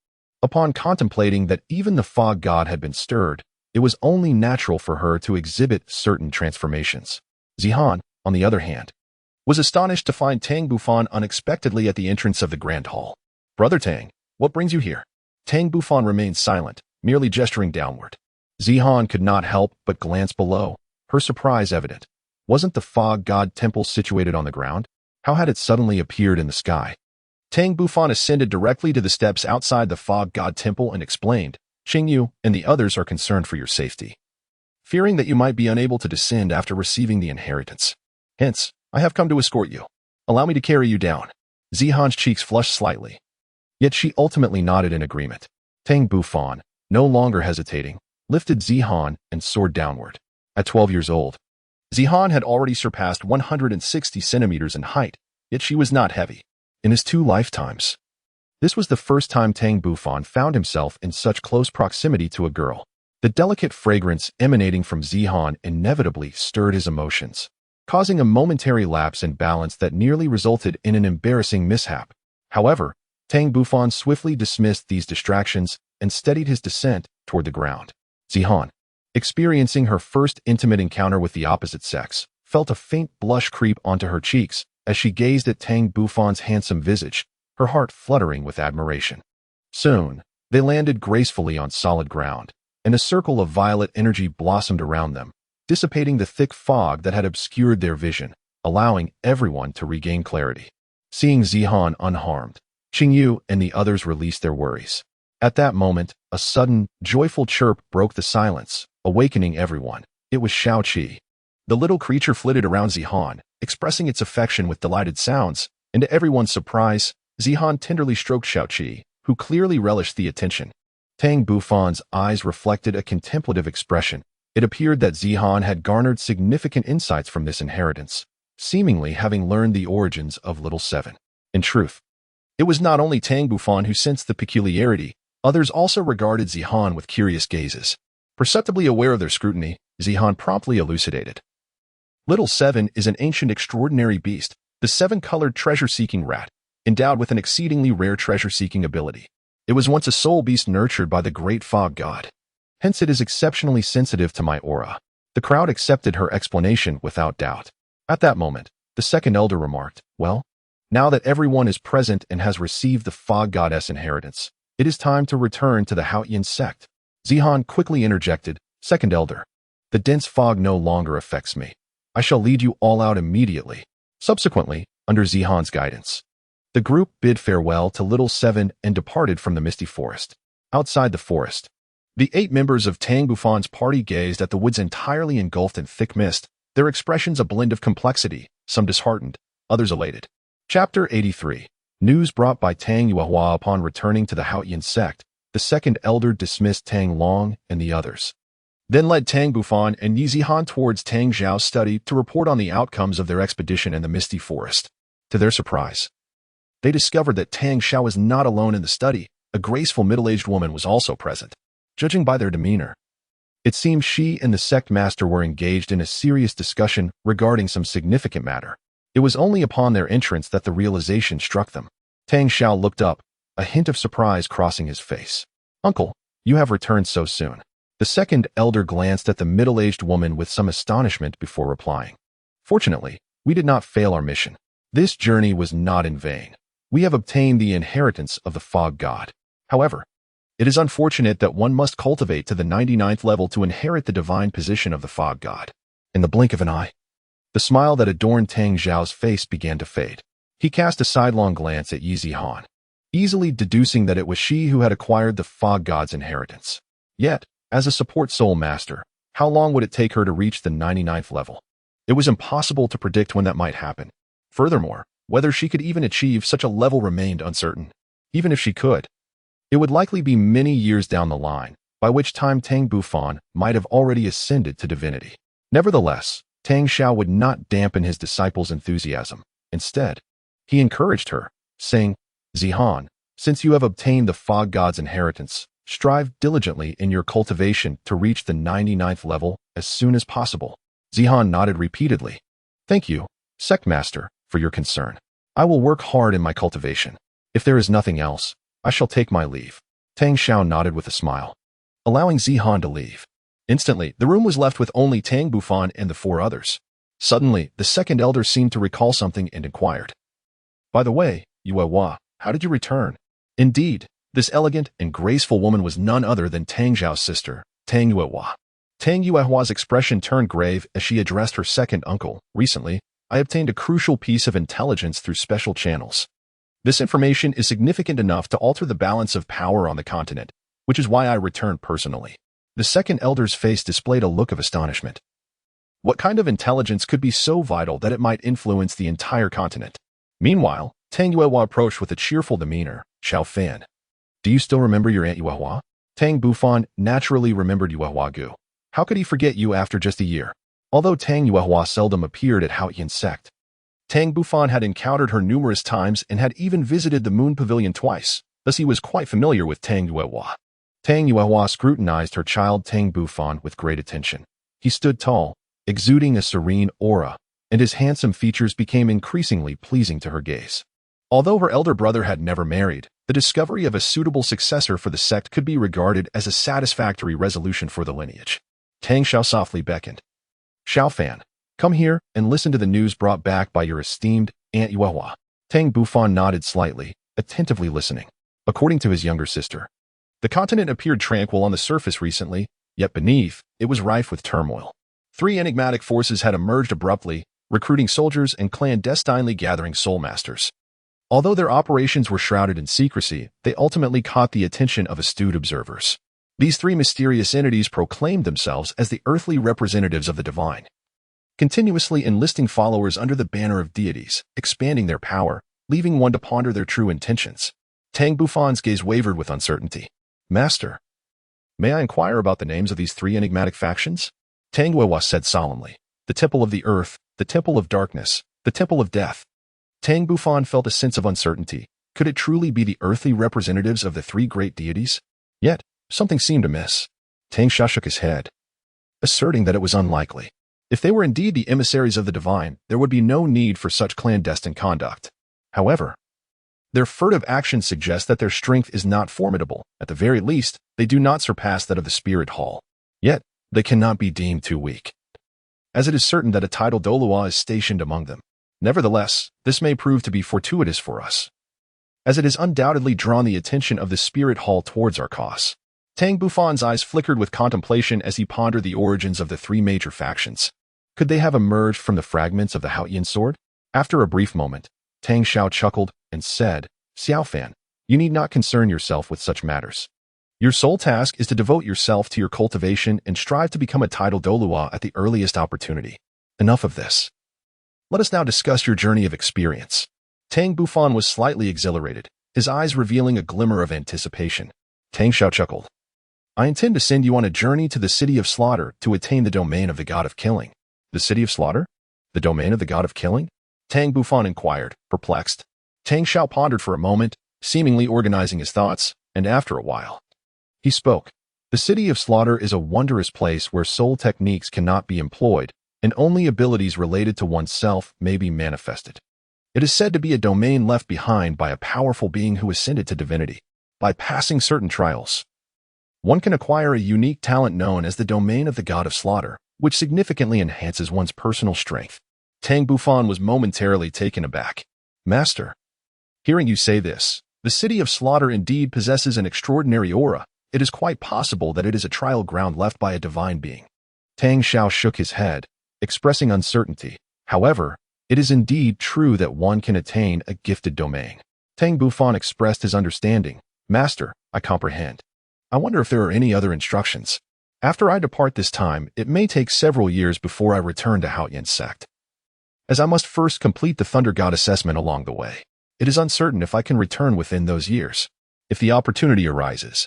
upon contemplating that even the fog god had been stirred, it was only natural for her to exhibit certain transformations. Zihan, on the other hand, was astonished to find Tang Bufan unexpectedly at the entrance of the grand hall. Brother Tang, what brings you here? Tang Bufan remained silent, merely gesturing downward. Zihan could not help but glance below, her surprise evident. Wasn't the fog god temple situated on the ground? How had it suddenly appeared in the sky? Tang Bufan ascended directly to the steps outside the fog god temple and explained, Xingyu and the others are concerned for your safety, fearing that you might be unable to descend after receiving the inheritance. Hence, I have come to escort you. Allow me to carry you down. Zihan's cheeks flushed slightly, yet she ultimately nodded in agreement. Tang Bufan, no longer hesitating, lifted Zihan and soared downward. At 12 years old, Zihan had already surpassed 160 centimeters in height, yet she was not heavy. In his 2 lifetimes, this was the first time Tang Bufan found himself in such close proximity to a girl. The delicate fragrance emanating from Zihan inevitably stirred his emotions, causing a momentary lapse in balance that nearly resulted in an embarrassing mishap. However, Tang Bufan swiftly dismissed these distractions and steadied his descent toward the ground. Zihan, experiencing her first intimate encounter with the opposite sex, felt a faint blush creep onto her cheeks as she gazed at Tang Bufan's handsome visage, her heart fluttering with admiration. Soon, they landed gracefully on solid ground, and a circle of violet energy blossomed around them, dissipating the thick fog that had obscured their vision, allowing everyone to regain clarity. Seeing Zihan unharmed, Xingyu and the others released their worries. At that moment, a sudden, joyful chirp broke the silence, awakening everyone. It was Xiaoqi. The little creature flitted around Zihan, expressing its affection with delighted sounds, and to everyone's surprise, Zihan tenderly stroked Xiaoqi, who clearly relished the attention. Tang Bufan's eyes reflected a contemplative expression. It appeared that Zihan had garnered significant insights from this inheritance, seemingly having learned the origins of Little Seven. In truth, it was not only Tang Bufan who sensed the peculiarity, others also regarded Zihan with curious gazes. Perceptibly aware of their scrutiny, Zihan promptly elucidated. Little Seven is an ancient extraordinary beast, the 7-colored treasure-seeking rat. endowed with an exceedingly rare treasure-seeking ability. It was once a soul beast nurtured by the great fog god. Hence it is exceptionally sensitive to my aura. The crowd accepted her explanation without doubt. At that moment, the second elder remarked, "Well, now that everyone is present and has received the fog goddess inheritance, it is time to return to the Haotian Sect." Zihan quickly interjected, "Second elder, the dense fog no longer affects me. I shall lead you all out immediately." Subsequently, under Zihan's guidance, the group bid farewell to Little Seven and departed from the misty forest. Outside the forest, the 8 members of Tang Bufan's party gazed at the woods entirely engulfed in thick mist, their expressions a blend of complexity, some disheartened, others elated. Chapter 83. News brought by Tang Yuehua upon returning to the Haotian Sect. The second elder dismissed Tang Long and the others, then led Tang Bufan and Yi Zihan towards Tang Zhao's study to report on the outcomes of their expedition in the misty forest. To their surprise, they discovered that Tang Zhao was not alone in the study. A graceful middle-aged woman was also present. Judging by their demeanor, it seemed she and the sect master were engaged in a serious discussion regarding some significant matter. It was only upon their entrance that the realization struck them. Tang Zhao looked up, a hint of surprise crossing his face. "Uncle, you have returned so soon." The second elder glanced at the middle-aged woman with some astonishment before replying. "Fortunately, we did not fail our mission. This journey was not in vain. We have obtained the inheritance of the fog god. However, it is unfortunate that one must cultivate to the 99th level to inherit the divine position of the fog god." In the blink of an eye, the smile that adorned Tang Zhao's face began to fade. He cast a sidelong glance at Yi Zihan, easily deducing that it was she who had acquired the fog god's inheritance. Yet, as a support Soulmaster, how long would it take her to reach the 99th level? It was impossible to predict when that might happen. Furthermore, whether she could even achieve such a level remained uncertain. Even if she could, it would likely be many years down the line, by which time Tang Bufan might have already ascended to divinity. Nevertheless, Tang Zhao would not dampen his disciples' enthusiasm. Instead, he encouraged her, saying, "Zihan, since you have obtained the fog god's inheritance, strive diligently in your cultivation to reach the 99th level as soon as possible." Zihan nodded repeatedly. "Thank you, Sect Master, for your concern. I will work hard in my cultivation. If there is nothing else, I shall take my leave." Tang Zhao nodded with a smile, allowing Zihan to leave. Instantly, the room was left with only Tang Bufan and the 4 others. Suddenly, the second elder seemed to recall something and inquired, "By the way, Yuehua, how did you return?" Indeed, this elegant and graceful woman was none other than Tang Zhao's sister, Tang Yuehua. Tang Yuehua's expression turned grave as she addressed her second uncle. "Recently, I obtained a crucial piece of intelligence through special channels. This information is significant enough to alter the balance of power on the continent, which is why I returned personally." The second elder's face displayed a look of astonishment. What kind of intelligence could be so vital that it might influence the entire continent? Meanwhile, Tang Yuehua approached with a cheerful demeanor. "Xiao Fan, do you still remember your Aunt Yuehua?" Tang Bufan naturally remembered Yuehua Gu. How could he forget you after just a year? Although Tang Yuehua seldom appeared at Haotian Sect, Tang Bufan had encountered her numerous times and had even visited the Moon Pavilion twice, thus he was quite familiar with Tang Yuehua. Tang Yuehua scrutinized her child Tang Bufan with great attention. He stood tall, exuding a serene aura, and his handsome features became increasingly pleasing to her gaze. Although her elder brother had never married, the discovery of a suitable successor for the sect could be regarded as a satisfactory resolution for the lineage. Tang Zhao softly beckoned. "Xiao Fan, come here and listen to the news brought back by your esteemed Aunt Yuehua." Tang Bufan nodded slightly, attentively listening. According to his younger sister, the continent appeared tranquil on the surface recently, yet beneath, it was rife with turmoil. 3 enigmatic forces had emerged abruptly, recruiting soldiers and clandestinely gathering Soulmasters. Although their operations were shrouded in secrecy, they ultimately caught the attention of astute observers. These 3 mysterious entities proclaimed themselves as the earthly representatives of the divine, continuously enlisting followers under the banner of deities, expanding their power, leaving one to ponder their true intentions. Tang Bufan's gaze wavered with uncertainty. "Master, may I inquire about the names of these 3 enigmatic factions?" Tang Yuehua said solemnly. "The Temple of the Earth, the Temple of Darkness, the Temple of Death." Tang Bufan felt a sense of uncertainty. Could it truly be the earthly representatives of the 3 great deities? Yet, something seemed amiss. Tang Zhao shook his head, asserting that it was unlikely. If they were indeed the emissaries of the divine, there would be no need for such clandestine conduct. However, Their furtive actions suggest that their strength is not formidable. At the very least, they do not surpass that of the Spirit Hall. Yet, they cannot be deemed too weak, as it is certain that a tidal Douluo is stationed among them. Nevertheless, this may prove to be fortuitous for us, as it has undoubtedly drawn the attention of the Spirit Hall towards our cause. Tang Bufan's eyes flickered with contemplation as he pondered the origins of the three major factions. Could they have emerged from the fragments of the Haotian sword? After a brief moment, Tang Xiao chuckled and said, Xiaofan, you need not concern yourself with such matters. Your sole task is to devote yourself to your cultivation and strive to become a tidal Douluo at the earliest opportunity. Enough of this. Let us now discuss your journey of experience. Tang Bufan was slightly exhilarated, his eyes revealing a glimmer of anticipation. Tang Xiao chuckled. I intend to send you on a journey to the City of Slaughter to attain the domain of the God of Killing. The City of Slaughter? The domain of the God of Killing? Tang Bufan inquired, perplexed. Tang Xiao pondered for a moment, seemingly organizing his thoughts, and after a while, he spoke. The City of Slaughter is a wondrous place where soul techniques cannot be employed, and only abilities related to oneself may be manifested. It is said to be a domain left behind by a powerful being who ascended to divinity. By passing certain trials, one can acquire a unique talent known as the domain of the God of Slaughter, which significantly enhances one's personal strength. Tang Bufan was momentarily taken aback. Master, hearing you say this, the City of Slaughter indeed possesses an extraordinary aura. It is quite possible that it is a trial ground left by a divine being. Tang Xiao shook his head, expressing uncertainty. However, it is indeed true that one can attain a gifted domain. Tang Bufan expressed his understanding. Master, I comprehend. I wonder if there are any other instructions. After I depart this time, it may take several years before I return to Haotian Sect, as I must first complete the Thunder God assessment along the way. It is uncertain if I can return within those years. If the opportunity arises,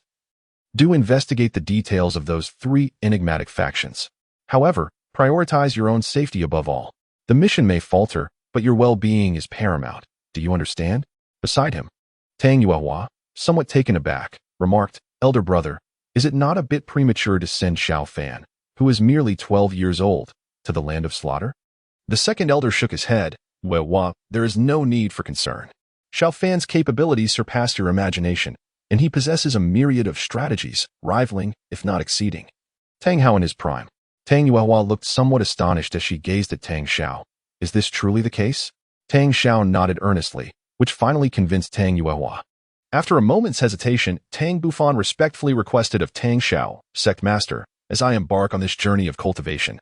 do investigate the details of those three enigmatic factions. However, prioritize your own safety above all. The mission may falter, but your well-being is paramount. Do you understand? Beside him, Tang Yuehua, somewhat taken aback, remarked, Elder brother, is it not a bit premature to send Xiaofan, who is merely 12 years old, to the land of slaughter? The second elder shook his head. Yuehua, there is no need for concern. Xiaofan's capabilities surpass your imagination, and he possesses a myriad of strategies, rivaling, if not exceeding, Tang Hao in his prime. Tang Yuehua looked somewhat astonished as she gazed at Tang Xiao. Is this truly the case? Tang Xiao nodded earnestly, which finally convinced Tang Yuehua. After a moment's hesitation, Tang Bufan respectfully requested of Tang Xiao, Sect Master, as I embark on this journey of cultivation,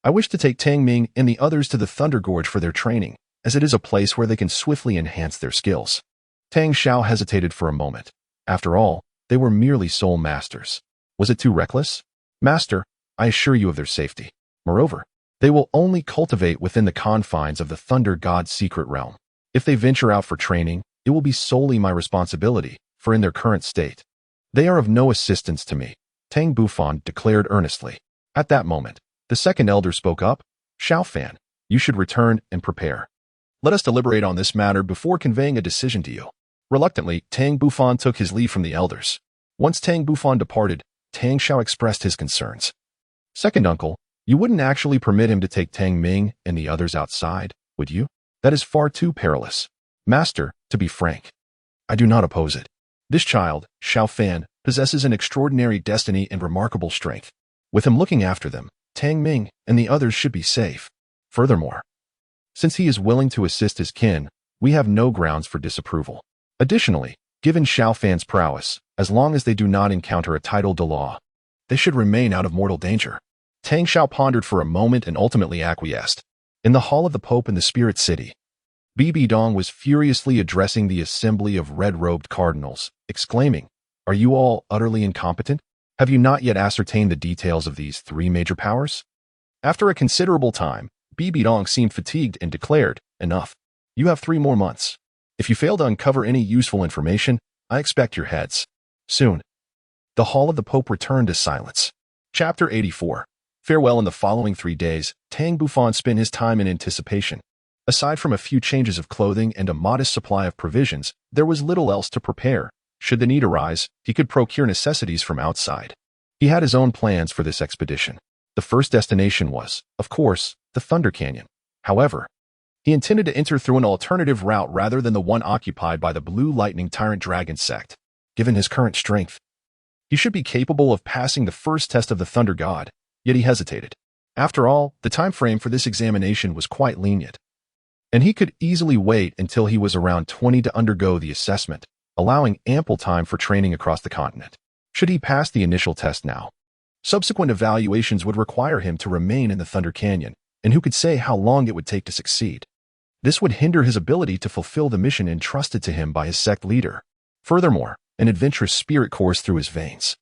I wish to take Tang Ming and the others to the Thunder Gorge for their training, as it is a place where they can swiftly enhance their skills. Tang Xiao hesitated for a moment. After all, they were merely Soulmasters. Was it too reckless? Master, I assure you of their safety. Moreover, they will only cultivate within the confines of the Thunder God's secret realm. If they venture out for training, it will be solely my responsibility, for in their current state, they are of no assistance to me, Tang Bufan declared earnestly. At that moment, the second elder spoke up. Xiaofan, you should return and prepare. Let us deliberate on this matter before conveying a decision to you. Reluctantly, Tang Bufan took his leave from the elders. Once Tang Bufan departed, Tang Xiao expressed his concerns. Second uncle, you wouldn't actually permit him to take Tang Ming and the others outside, would you? That is far too perilous. Master, to be frank, I do not oppose it. This child, Xiaofan, possesses an extraordinary destiny and remarkable strength. With him looking after them, Tang Ming and the others should be safe. Furthermore, since he is willing to assist his kin, we have no grounds for disapproval. Additionally, given Xiaofan's prowess, as long as they do not encounter a tidal Douluo, they should remain out of mortal danger. Tang Xiao pondered for a moment and ultimately acquiesced. In the hall of the Pope in the Spirit City, Bibi Dong was furiously addressing the assembly of red-robed cardinals, exclaiming, Are you all utterly incompetent? Have you not yet ascertained the details of these three major powers? After a considerable time, Bibi Dong seemed fatigued and declared, Enough. You have 3 more months. If you fail to uncover any useful information, I expect your heads. Soon. The hall of the Pope returned to silence. Chapter 84. Farewell. In the following 3 days, Tang Bufan spent his time in anticipation. Aside from a few changes of clothing and a modest supply of provisions, there was little else to prepare. Should the need arise, he could procure necessities from outside. He had his own plans for this expedition. The first destination was, of course, the Thunder Canyon. However, He intended to enter through an alternative route rather than the one occupied by the Blue Lightning Tyrant Dragon Sect. Given his current strength, he should be capable of passing the first test of the Thunder God, yet he hesitated. After all, the time frame for this examination was quite lenient, and he could easily wait until he was around 20 to undergo the assessment, allowing ample time for training across the continent. Should he pass the initial test now, subsequent evaluations would require him to remain in the Thunder Canyon, and who could say how long it would take to succeed? This would hinder his ability to fulfill the mission entrusted to him by his sect leader. Furthermore, an adventurous spirit coursed through his veins.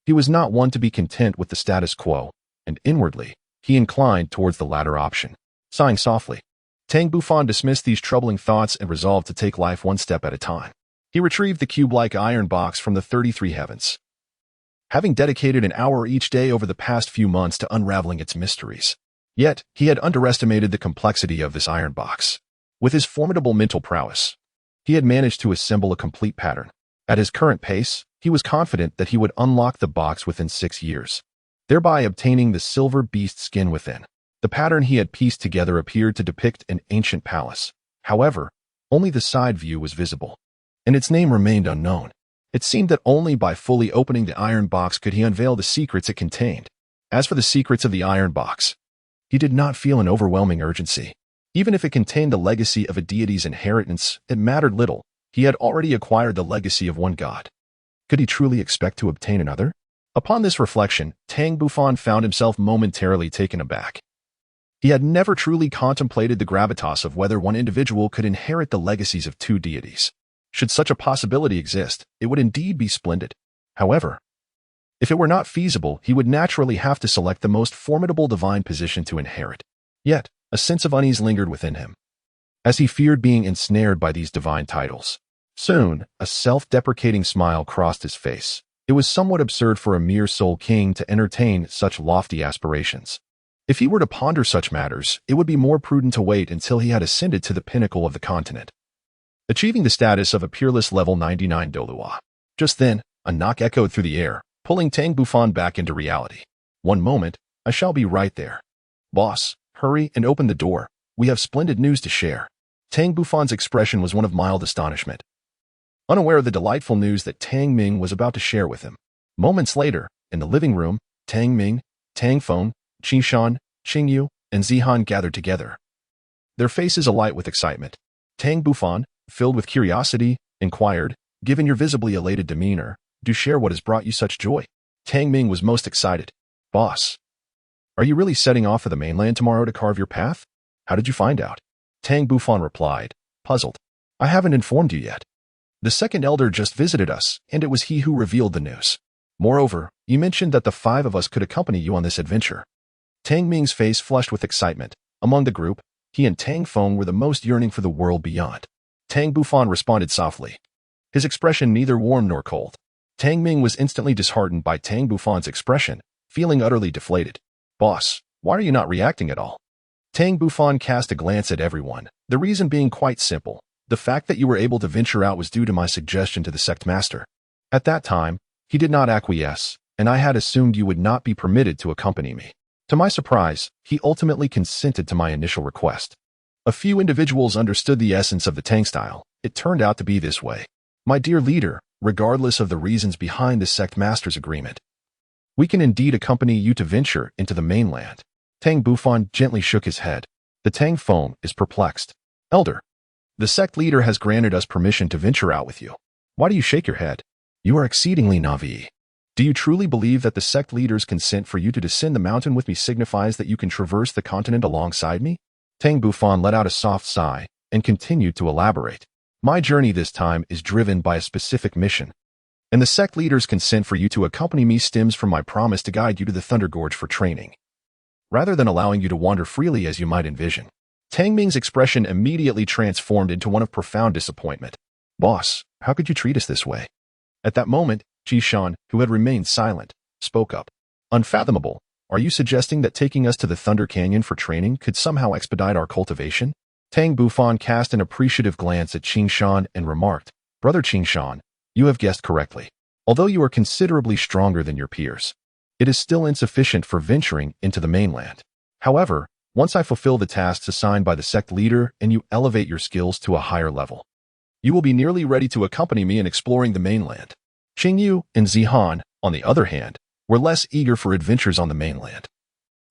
He was not one to be content with the status quo, and inwardly, he inclined towards the latter option. Sighing softly, Tang Bufan dismissed these troubling thoughts and resolved to take life one step at a time. He retrieved the cube-like iron box from the 33 heavens, having dedicated an hour each day over the past few months to unraveling its mysteries. Yet, he had underestimated the complexity of this iron box. With his formidable mental prowess, he had managed to assemble a complete pattern. At his current pace, he was confident that he would unlock the box within 6 years, thereby obtaining the silver beast skin within. The pattern he had pieced together appeared to depict an ancient palace. However, only the side view was visible, and its name remained unknown. It seemed that only by fully opening the iron box could he unveil the secrets it contained. As for the secrets of the iron box, he did not feel an overwhelming urgency. Even if it contained the legacy of a deity's inheritance, it mattered little. He had already acquired the legacy of one god. Could he truly expect to obtain another? Upon this reflection, Tang Bufan found himself momentarily taken aback. He had never truly contemplated the gravitas of whether one individual could inherit the legacies of two deities. Should such a possibility exist, it would indeed be splendid. However, if it were not feasible, he would naturally have to select the most formidable divine position to inherit. Yet, a sense of unease lingered within him, as he feared being ensnared by these divine titles. Soon, a self-deprecating smile crossed his face. It was somewhat absurd for a mere soul king to entertain such lofty aspirations. If he were to ponder such matters, it would be more prudent to wait until he had ascended to the pinnacle of the continent, achieving the status of a peerless level 99 Douluo. Just then, a knock echoed through the air, pulling Tang Bufan back into reality. One moment, I shall be right there. Boss, hurry and open the door. We have splendid news to share. Tang Bufan's expression was one of mild astonishment, unaware of the delightful news that Tang Ming was about to share with him. Moments later, in the living room, Tang Ming, Tang Feng, Qishan, Qingyu, and Zihan gathered together, their faces alight with excitement. Tang Bufan, filled with curiosity, inquired, "Given your visibly elated demeanor, do share what has brought you such joy." Tang Ming was most excited. "Boss, are you really setting off for the mainland tomorrow to carve your path? How did you find out?" Tang Bufan replied, puzzled. "I haven't informed you yet. The second elder just visited us, and it was he who revealed the news. Moreover, you mentioned that the 5 of us could accompany you on this adventure." Tang Ming's face flushed with excitement. Among the group, he and Tang Feng were the most yearning for the world beyond. Tang Bufan responded softly, his expression neither warm nor cold. Tang Ming was instantly disheartened by Tang Bufan's expression, feeling utterly deflated. "Boss, why are you not reacting at all?" Tang Bufan cast a glance at everyone, the reason being quite simple. The fact that you were able to venture out was due to my suggestion to the sect master. At that time, he did not acquiesce, and I had assumed you would not be permitted to accompany me. To my surprise, he ultimately consented to my initial request. A few individuals understood the essence of the Tang style. It turned out to be this way. "My dear leader, regardless of the reasons behind the sect master's agreement, we can indeed accompany you to venture into the mainland." Tang Bufan gently shook his head. The Tang Feng is perplexed. "Elder, the sect leader has granted us permission to venture out with you. Why do you shake your head? You are exceedingly naive. Do you truly believe that the sect leader's consent for you to descend the mountain with me signifies that you can traverse the continent alongside me?" Tang Bufan let out a soft sigh and continued to elaborate. "My journey this time is driven by a specific mission, and the sect leader's consent for you to accompany me stems from my promise to guide you to the Thunder Gorge for training, rather than allowing you to wander freely as you might envision." Tang Ming's expression immediately transformed into one of profound disappointment. "Boss, how could you treat us this way?" At that moment, Qishan, who had remained silent, spoke up. "Unfathomable. Are you suggesting that taking us to the Thunder Canyon for training could somehow expedite our cultivation?" Tang Bufan cast an appreciative glance at Qishan and remarked, "Brother Qishan, you have guessed correctly. Although you are considerably stronger than your peers, it is still insufficient for venturing into the mainland. However, Once I fulfill the tasks assigned by the sect leader and you elevate your skills to a higher level, you will be nearly ready to accompany me in exploring the mainland. Qingyu and Zihan, on the other hand, were less eager for adventures on the mainland,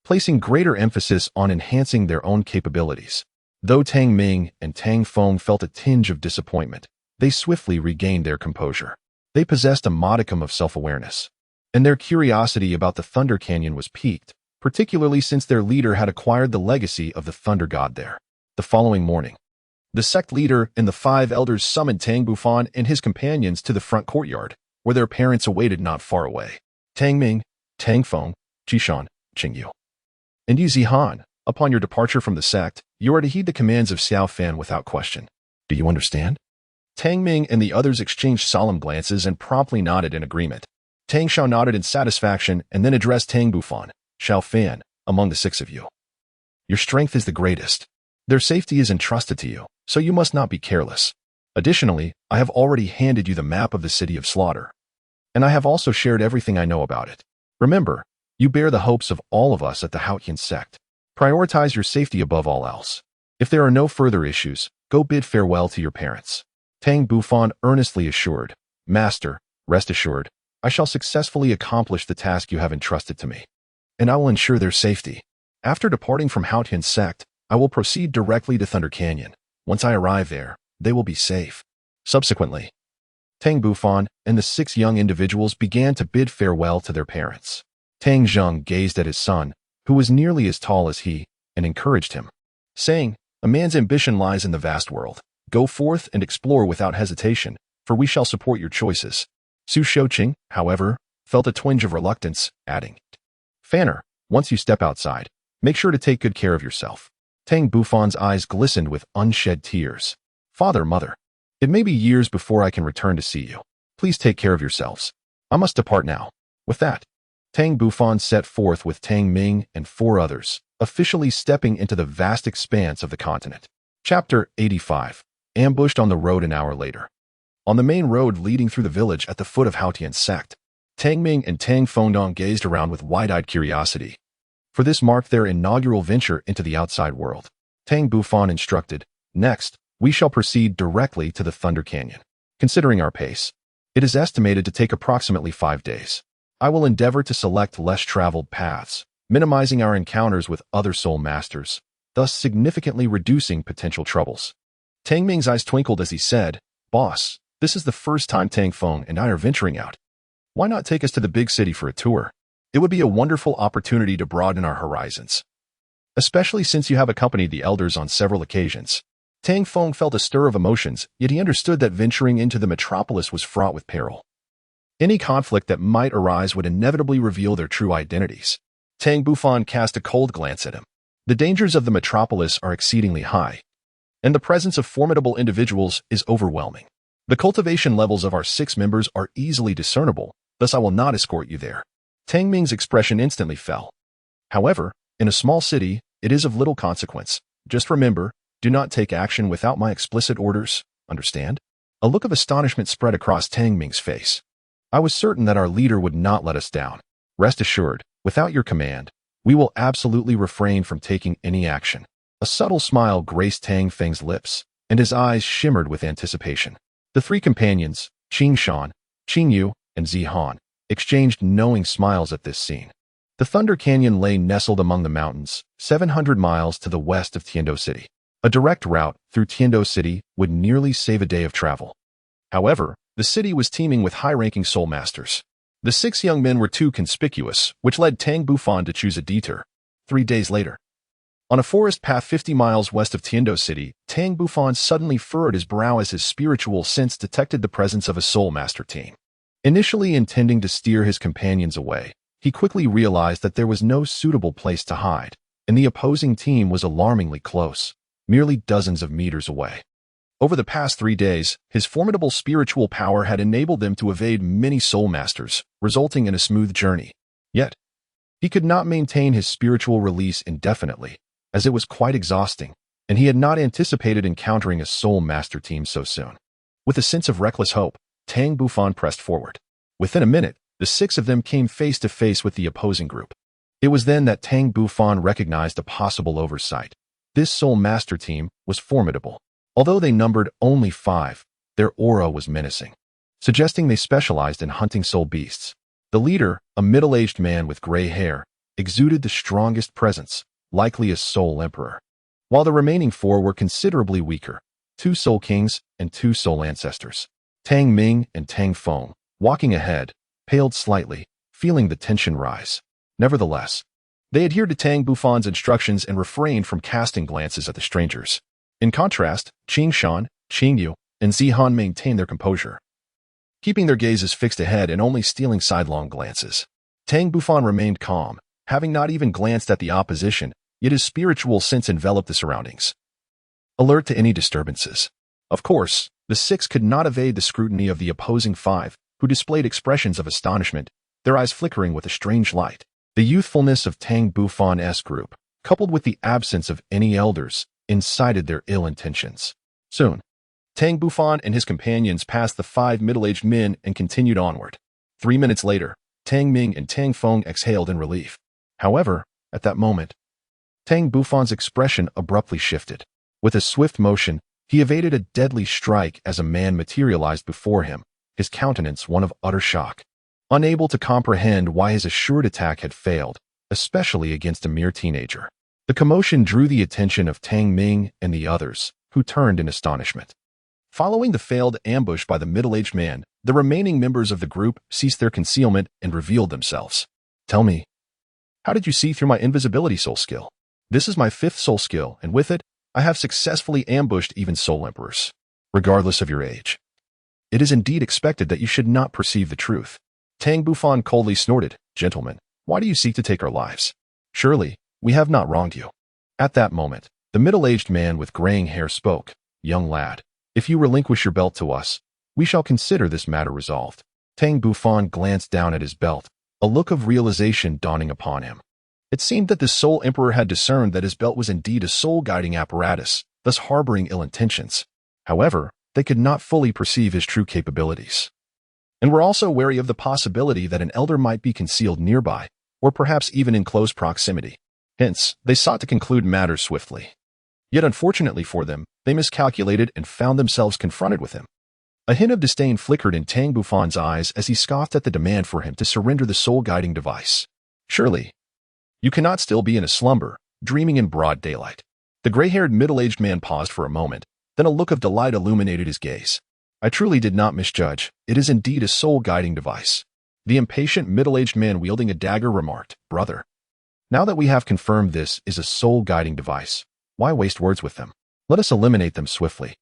placing greater emphasis on enhancing their own capabilities. Though Tang Ming and Tang Feng felt a tinge of disappointment, they swiftly regained their composure. They possessed a modicum of self-awareness, and their curiosity about the Thunder Canyon was piqued, particularly since their leader had acquired the legacy of the Thunder God there. The following morning, the sect leader and the 5 elders summoned Tang Bufan and his companions to the front courtyard, where their parents awaited not far away. Tang Ming, Tang Feng, Jishan, Qingyu, and Yu Zihan, upon your departure from the sect, you are to heed the commands of Xiao Fan without question. Do you understand? Tang Ming and the others exchanged solemn glances and promptly nodded in agreement. Tang Xiao nodded in satisfaction and then addressed Tang Bufan, Xiao Fan, among the 6 of you. Your strength is the greatest. Their safety is entrusted to you, so you must not be careless. Additionally, I have already handed you the map of the City of Slaughter, and I have also shared everything I know about it. Remember, you bear the hopes of all of us at the Haotian Sect. Prioritize your safety above all else. If there are no further issues, go bid farewell to your parents. Tang Bufan earnestly assured, Master, rest assured, I shall successfully accomplish the task you have entrusted to me, and I will ensure their safety. After departing from Haotian Sect, I will proceed directly to Thunder Canyon. Once I arrive there, they will be safe. Subsequently, Tang Bufan and the 6 young individuals began to bid farewell to their parents. Tang Zheng gazed at his son, who was nearly as tall as he, and encouraged him, saying, A man's ambition lies in the vast world. Go forth and explore without hesitation, for we shall support your choices. Su Shouqing, however, felt a twinge of reluctance, adding, Fanner, once you step outside, make sure to take good care of yourself. Tang Bufan's eyes glistened with unshed tears. Father, mother, it may be years before I can return to see you. Please take care of yourselves. I must depart now. With that, Tang Bufan set forth with Tang Ming and 4 others, officially stepping into the vast expanse of the continent. Chapter 85. Ambushed on the road an hour later. On the main road leading through the village at the foot of Haotian Sect, Tang Ming and Tang Fengdong gazed around with wide-eyed curiosity, for this marked their inaugural venture into the outside world. Tang Bufan instructed, Next, we shall proceed directly to the Thunder Canyon. Considering our pace, it is estimated to take approximately 5 days. I will endeavor to select less traveled paths, minimizing our encounters with other soul masters, thus significantly reducing potential troubles. Tang Ming's eyes twinkled as he said, Boss, this is the first time Tang Feng and I are venturing out. Why not take us to the big city for a tour? It would be a wonderful opportunity to broaden our horizons, especially since you have accompanied the elders on several occasions. Tang Feng felt a stir of emotions, yet he understood that venturing into the metropolis was fraught with peril. Any conflict that might arise would inevitably reveal their true identities. Tang Bufan cast a cold glance at him. The dangers of the metropolis are exceedingly high, and the presence of formidable individuals is overwhelming. The cultivation levels of our 6 members are easily discernible, thus I will not escort you there. Tang Ming's expression instantly fell. However, in a small city, it is of little consequence. Just remember, do not take action without my explicit orders, understand? A look of astonishment spread across Tang Ming's face. I was certain that our leader would not let us down. Rest assured, without your command, we will absolutely refrain from taking any action. A subtle smile graced Tang Feng's lips, and his eyes shimmered with anticipation. The 3 companions, Qing Shan, Qingyu, and Zihan, exchanged knowing smiles at this scene. The Thunder Canyon lay nestled among the mountains, 700 miles to the west of Tiando City. A direct route through Tiando City would nearly save a day of travel. However, the city was teeming with high-ranking Soulmasters. The 6 young men were too conspicuous, which led Tang Bufan to choose a detour. 3 days later, on a forest path 50 miles west of Tiando City, Tang Bufan suddenly furrowed his brow as his spiritual sense detected the presence of a Soulmaster team. Initially intending to steer his companions away, he quickly realized that there was no suitable place to hide, and the opposing team was alarmingly close, merely dozens of meters away. Over the past 3 days, his formidable spiritual power had enabled them to evade many Soulmasters, resulting in a smooth journey. Yet, he could not maintain his spiritual release indefinitely, as it was quite exhausting, and he had not anticipated encountering a Soulmaster team so soon. With a sense of reckless hope, Tang Bufan pressed forward. Within a minute, the 6 of them came face to face with the opposing group. It was then that Tang Bufan recognized a possible oversight. This Soulmaster team was formidable. Although they numbered only 5, their aura was menacing, suggesting they specialized in hunting soul beasts. The leader, a middle-aged man with gray hair, exuded the strongest presence, likely a Soul Emperor, while the remaining 4 were considerably weaker, 2 Soul Kings and 2 Soul Ancestors. Tang Ming and Tang Feng, walking ahead, paled slightly, feeling the tension rise. Nevertheless, they adhered to Tang Bufan's instructions and refrained from casting glances at the strangers. In contrast, Qing Shan, Qing Yu, and Zihan maintained their composure, keeping their gazes fixed ahead and only stealing sidelong glances. Tang Bufan remained calm, having not even glanced at the opposition, yet his spiritual sense enveloped the surroundings, alert to any disturbances. Of course, the 6 could not evade the scrutiny of the opposing 5, who displayed expressions of astonishment, their eyes flickering with a strange light. The youthfulness of Tang Bufan's group, coupled with the absence of any elders, incited their ill intentions. Soon, Tang Bufan and his companions passed the 5 middle-aged men and continued onward. 3 minutes later, Tang Ming and Tang Feng exhaled in relief. However, at that moment, Tang Bufan's expression abruptly shifted. With a swift motion, he evaded a deadly strike as a man materialized before him, his countenance one of utter shock. Unable to comprehend why his assured attack had failed, especially against a mere teenager. The commotion drew the attention of Tang Ming and the others, who turned in astonishment. Following the failed ambush by the middle-aged man, the remaining members of the group ceased their concealment and revealed themselves. Tell me, how did you see through my invisibility soul skill? This is my 5th soul skill, and with it, I have successfully ambushed even soul emperors, regardless of your age. It is indeed expected that you should not perceive the truth. Tang Bufan coldly snorted, Gentlemen, why do you seek to take our lives? Surely, we have not wronged you. At that moment, the middle-aged man with graying hair spoke, Young lad, if you relinquish your belt to us, we shall consider this matter resolved. Tang Bufan glanced down at his belt, a look of realization dawning upon him. It seemed that the Soul Emperor had discerned that his belt was indeed a soul-guiding apparatus, thus harboring ill intentions. However, they could not fully perceive his true capabilities, and were also wary of the possibility that an elder might be concealed nearby, or perhaps even in close proximity. Hence, they sought to conclude matters swiftly. Yet unfortunately for them, they miscalculated and found themselves confronted with him. A hint of disdain flickered in Tang Bufan's eyes as he scoffed at the demand for him to surrender the soul-guiding device. Surely, you cannot still be in a slumber, dreaming in broad daylight. The gray-haired middle-aged man paused for a moment, then a look of delight illuminated his gaze. I truly did not misjudge. It is indeed a soul-guiding device. The impatient middle-aged man wielding a dagger remarked, Brother, now that we have confirmed this is a soul-guiding device, why waste words with them? Let us eliminate them swiftly,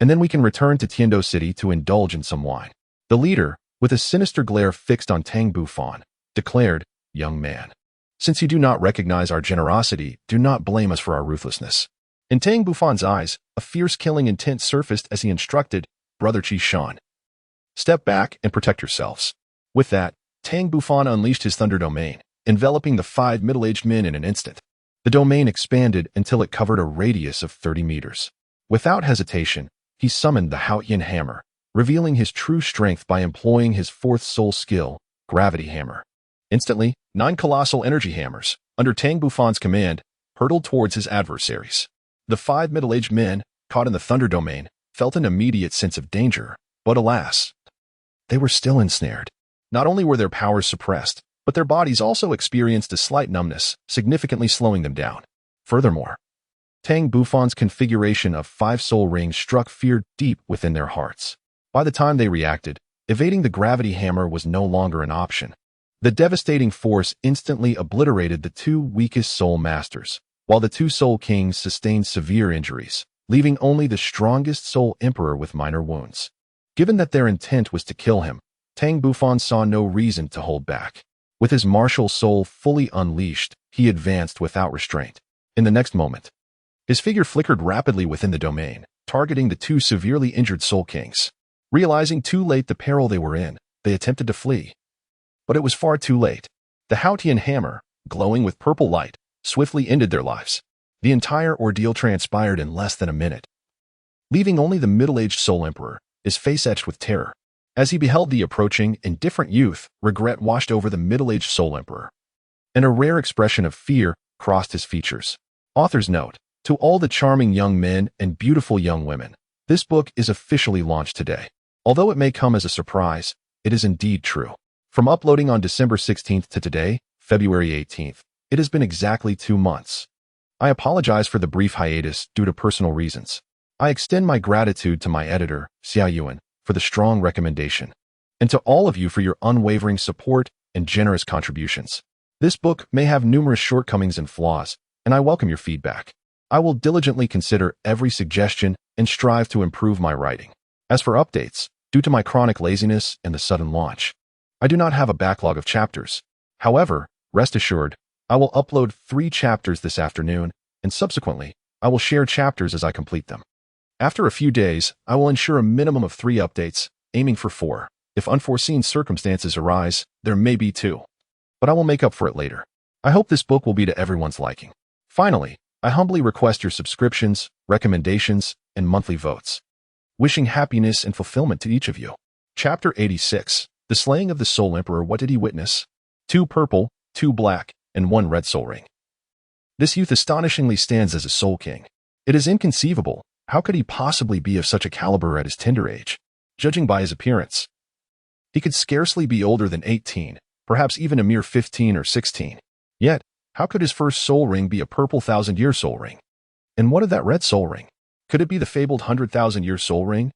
and then we can return to Tiando City to indulge in some wine. The leader, with a sinister glare fixed on Tang Bufan, declared, Young man, since you do not recognize our generosity, do not blame us for our ruthlessness. In Tang Bufan's eyes, a fierce killing intent surfaced as he instructed, Brother Qi Shan, step back and protect yourselves. With that, Tang Bufan unleashed his thunder domain, enveloping the 5 middle-aged men in an instant. The domain expanded until it covered a radius of 30 meters. Without hesitation, he summoned the Haotian hammer, revealing his true strength by employing his 4th soul skill, Gravity Hammer. Instantly, 9 colossal energy hammers, under Tang Bufan's command, hurtled towards his adversaries. The 5 middle-aged men, caught in the thunder domain, felt an immediate sense of danger, but alas, they were still ensnared. Not only were their powers suppressed, but their bodies also experienced a slight numbness, significantly slowing them down. Furthermore, Tang Bufan's configuration of 5 soul rings struck fear deep within their hearts. By the time they reacted, evading the gravity hammer was no longer an option. The devastating force instantly obliterated the 2 weakest soul masters, while the 2 soul kings sustained severe injuries, leaving only the strongest soul emperor with minor wounds. Given that their intent was to kill him, Tang Bufan saw no reason to hold back. With his martial soul fully unleashed, he advanced without restraint. In the next moment, his figure flickered rapidly within the domain, targeting the 2 severely injured soul kings. Realizing too late the peril they were in, they attempted to flee. But it was far too late. The Haotian hammer, glowing with purple light, swiftly ended their lives. The entire ordeal transpired in less than a minute, leaving only the middle-aged soul emperor, his face etched with terror. As he beheld the approaching, indifferent youth, regret washed over the middle-aged soul emperor. and a rare expression of fear crossed his features. Author's note: to all the charming young men and beautiful young women, this book is officially launched today. Although it may come as a surprise, it is indeed true. From uploading on December 16th to today, February 18th, it has been exactly 2 months. I apologize for the brief hiatus due to personal reasons. I extend my gratitude to my editor, Haian, for the strong recommendation, and to all of you for your unwavering support and generous contributions. This book may have numerous shortcomings and flaws, and I welcome your feedback. I will diligently consider every suggestion and strive to improve my writing. As for updates, due to my chronic laziness and the sudden launch, I do not have a backlog of chapters. However, rest assured, I will upload 3 chapters this afternoon, and subsequently, I will share chapters as I complete them. After a few days, I will ensure a minimum of 3 updates, aiming for 4. If unforeseen circumstances arise, there may be 2. But I will make up for it later. I hope this book will be to everyone's liking. Finally, I humbly request your subscriptions, recommendations, and monthly votes. Wishing happiness and fulfillment to each of you. Chapter 86. The Slaying of the Soul Emperor. What did he witness? 2 purple, 2 black, and 1 red soul ring. This youth astonishingly stands as a soul king. It is inconceivable. How could he possibly be of such a caliber at his tender age? Judging by his appearance, he could scarcely be older than 18, perhaps even a mere 15 or 16. Yet, how could his first soul ring be a purple 1,000-year soul ring? And what of that red soul ring? Could it be the fabled 100,000-year soul ring?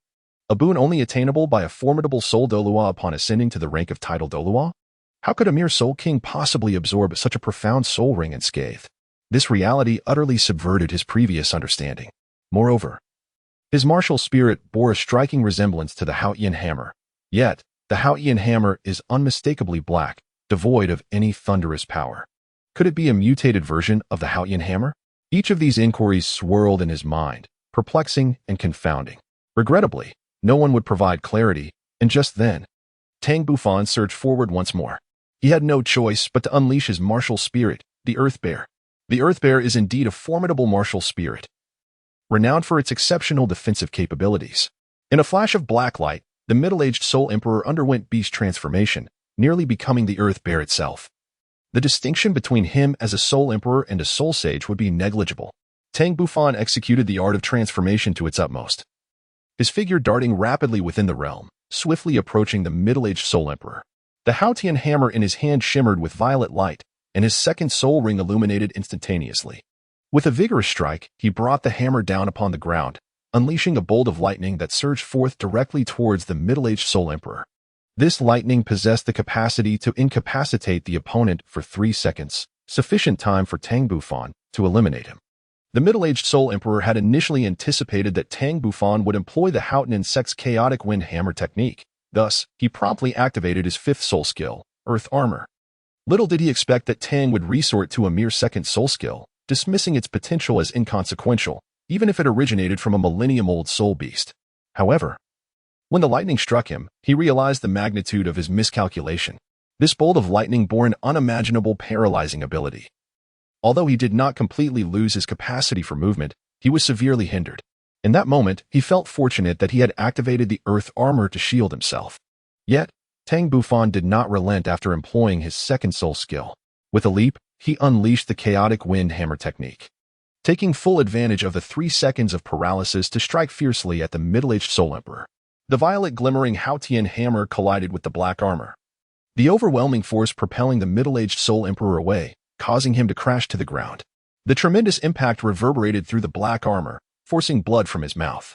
A boon only attainable by a formidable soul Douluo upon ascending to the rank of title Douluo? How could a mere soul king possibly absorb such a profound soul ring unscathed? This reality utterly subverted his previous understanding. Moreover, his martial spirit bore a striking resemblance to the Haotian hammer. Yet, the Haotian hammer is unmistakably black, devoid of any thunderous power. Could it be a mutated version of the Haotian hammer? Each of these inquiries swirled in his mind, perplexing and confounding. Regrettably, no one would provide clarity, and just then, Tang Bufan surged forward once more. He had no choice but to unleash his martial spirit, the Earth Bear. The Earth Bear is indeed a formidable martial spirit, renowned for its exceptional defensive capabilities. In a flash of black light, the middle-aged Soul Emperor underwent beast transformation, nearly becoming the Earth Bear itself. The distinction between him as a Soul Emperor and a Soul Sage would be negligible. Tang Bufan executed the art of transformation to its utmost, his figure darting rapidly within the realm, swiftly approaching the middle-aged Soul Emperor. The Haotian hammer in his hand shimmered with violet light, and his second soul ring illuminated instantaneously. With a vigorous strike, he brought the hammer down upon the ground, unleashing a bolt of lightning that surged forth directly towards the middle-aged Soul Emperor. This lightning possessed the capacity to incapacitate the opponent for 3 seconds, sufficient time for Tang Bufan to eliminate him. The middle-aged Soul Emperor had initially anticipated that Tang Bufan would employ the Haotian Sect's chaotic wind hammer technique. Thus, he promptly activated his 5th soul skill, Earth Armor. Little did he expect that Tang would resort to a mere 2nd soul skill, dismissing its potential as inconsequential, even if it originated from a millennium-old soul beast. However, when the lightning struck him, he realized the magnitude of his miscalculation. This bolt of lightning bore an unimaginable paralyzing ability. Although he did not completely lose his capacity for movement, he was severely hindered. In that moment, he felt fortunate that he had activated the Earth Armor to shield himself. Yet, Tang Bufan did not relent after employing his 2nd soul skill. With a leap, he unleashed the chaotic wind hammer technique, taking full advantage of the 3 seconds of paralysis to strike fiercely at the middle-aged Soul Emperor. The violet glimmering Haotian hammer collided with the black armor, the overwhelming force propelling the middle-aged Soul Emperor away, causing him to crash to the ground. The tremendous impact reverberated through the black armor, forcing blood from his mouth.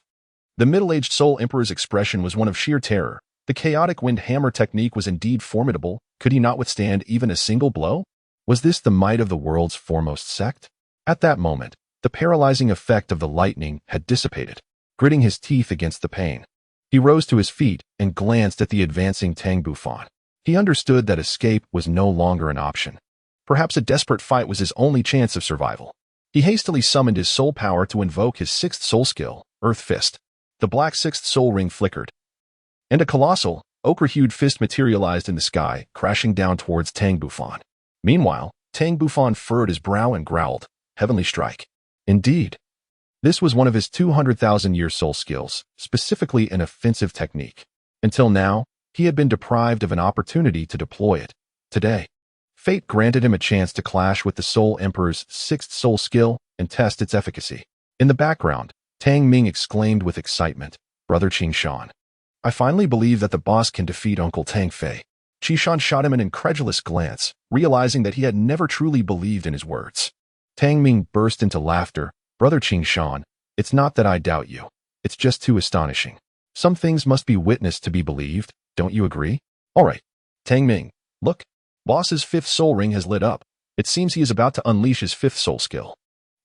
The middle-aged Soul Emperor's expression was one of sheer terror. The chaotic wind hammer technique was indeed formidable. Could he not withstand even a single blow? Was this the might of the world's foremost sect? At that moment, the paralyzing effect of the lightning had dissipated. Gritting his teeth against the pain, he rose to his feet and glanced at the advancing Tang Bufan. He understood that escape was no longer an option. Perhaps a desperate fight was his only chance of survival. He hastily summoned his soul power to invoke his 6th soul skill, Earth Fist. The black 6th soul ring flickered, and a colossal, ochre-hued fist materialized in the sky, crashing down towards Tang Bufan. Meanwhile, Tang Bufan furrowed his brow and growled, "Heavenly Strike." Indeed, this was one of his 200,000-year soul skills, specifically an offensive technique. Until now, he had been deprived of an opportunity to deploy it. Today, Fate granted him a chance to clash with the Soul Emperor's sixth soul skill and test its efficacy. In the background, Tang Ming exclaimed with excitement, "Brother Qingshan, I finally believe that the boss can defeat Uncle Tang Fei." Qingshan shot him an incredulous glance, realizing that he had never truly believed in his words. Tang Ming burst into laughter. "Brother Qingshan, it's not that I doubt you. It's just too astonishing. Some things must be witnessed to be believed, don't you agree?" "All right. Tang Ming, look. Boss's fifth soul ring has lit up. It seems he is about to unleash his fifth soul skill.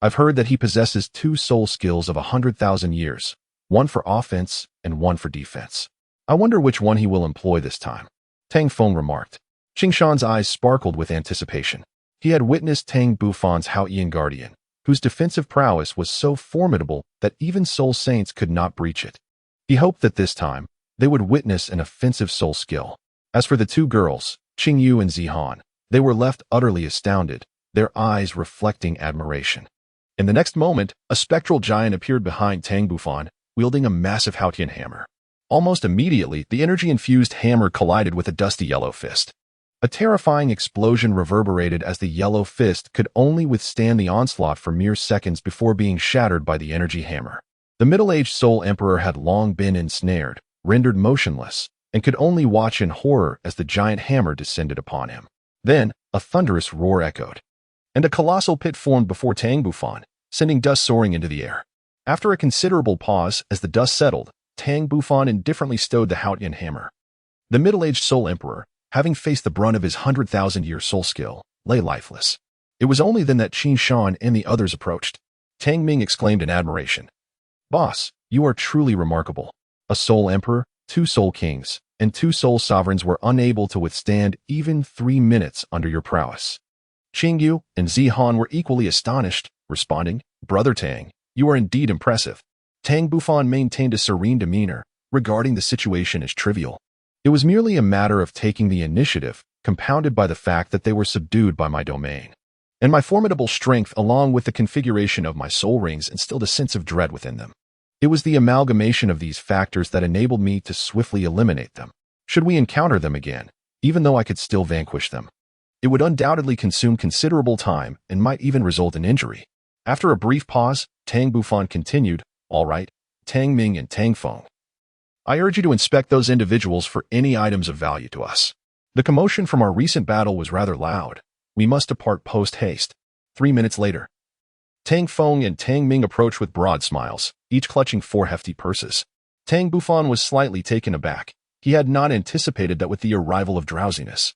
I've heard that he possesses two soul skills of 100,000 years, one for offense and one for defense. I wonder which one he will employ this time," Tang Feng remarked. Qingshan's eyes sparkled with anticipation. He had witnessed Tang Bufan's Haotian guardian, whose defensive prowess was so formidable that even soul saints could not breach it. He hoped that this time, they would witness an offensive soul skill. As for the two girls, Qingyu and Zihan, they were left utterly astounded, their eyes reflecting admiration. In the next moment, a spectral giant appeared behind Tang Bufan, wielding a massive Haotian hammer. Almost immediately, the energy-infused hammer collided with a dusty yellow fist. A terrifying explosion reverberated as the yellow fist could only withstand the onslaught for mere seconds before being shattered by the energy hammer. The middle-aged Soul Emperor had long been ensnared, rendered motionless, and could only watch in horror as the giant hammer descended upon him. Then, a thunderous roar echoed, and a colossal pit formed before Tang Bufan, sending dust soaring into the air. After a considerable pause, as the dust settled, Tang Bufan indifferently stowed the Haotian hammer. The middle-aged Soul Emperor, having faced the brunt of his 100,000-year soul skill, lay lifeless. It was only then that Qingshan and the others approached. Tang Ming exclaimed in admiration, "Boss, you are truly remarkable. A Soul Emperor, two Soul Kings, and two Soul Sovereigns were unable to withstand even 3 minutes under your prowess." Qingyu and Zihan were equally astonished, responding, "Brother Tang, you are indeed impressive." Tang Bufan maintained a serene demeanor, regarding the situation as trivial. It was merely a matter of taking the initiative, compounded by the fact that they were subdued by my domain. And my formidable strength along with the configuration of my soul rings instilled a sense of dread within them. It was the amalgamation of these factors that enabled me to swiftly eliminate them. Should we encounter them again, even though I could still vanquish them, it would undoubtedly consume considerable time and might even result in injury. After a brief pause, Tang Bufan continued, "All right, Tang Ming and Tang Feng. I urge you to inspect those individuals for any items of value to us. The commotion from our recent battle was rather loud. We must depart post-haste." 3 minutes later, Tang Feng and Tang Ming approached with broad smiles, each clutching 4 hefty purses. Tang Bufan was slightly taken aback. He had not anticipated that with the arrival of drowsiness,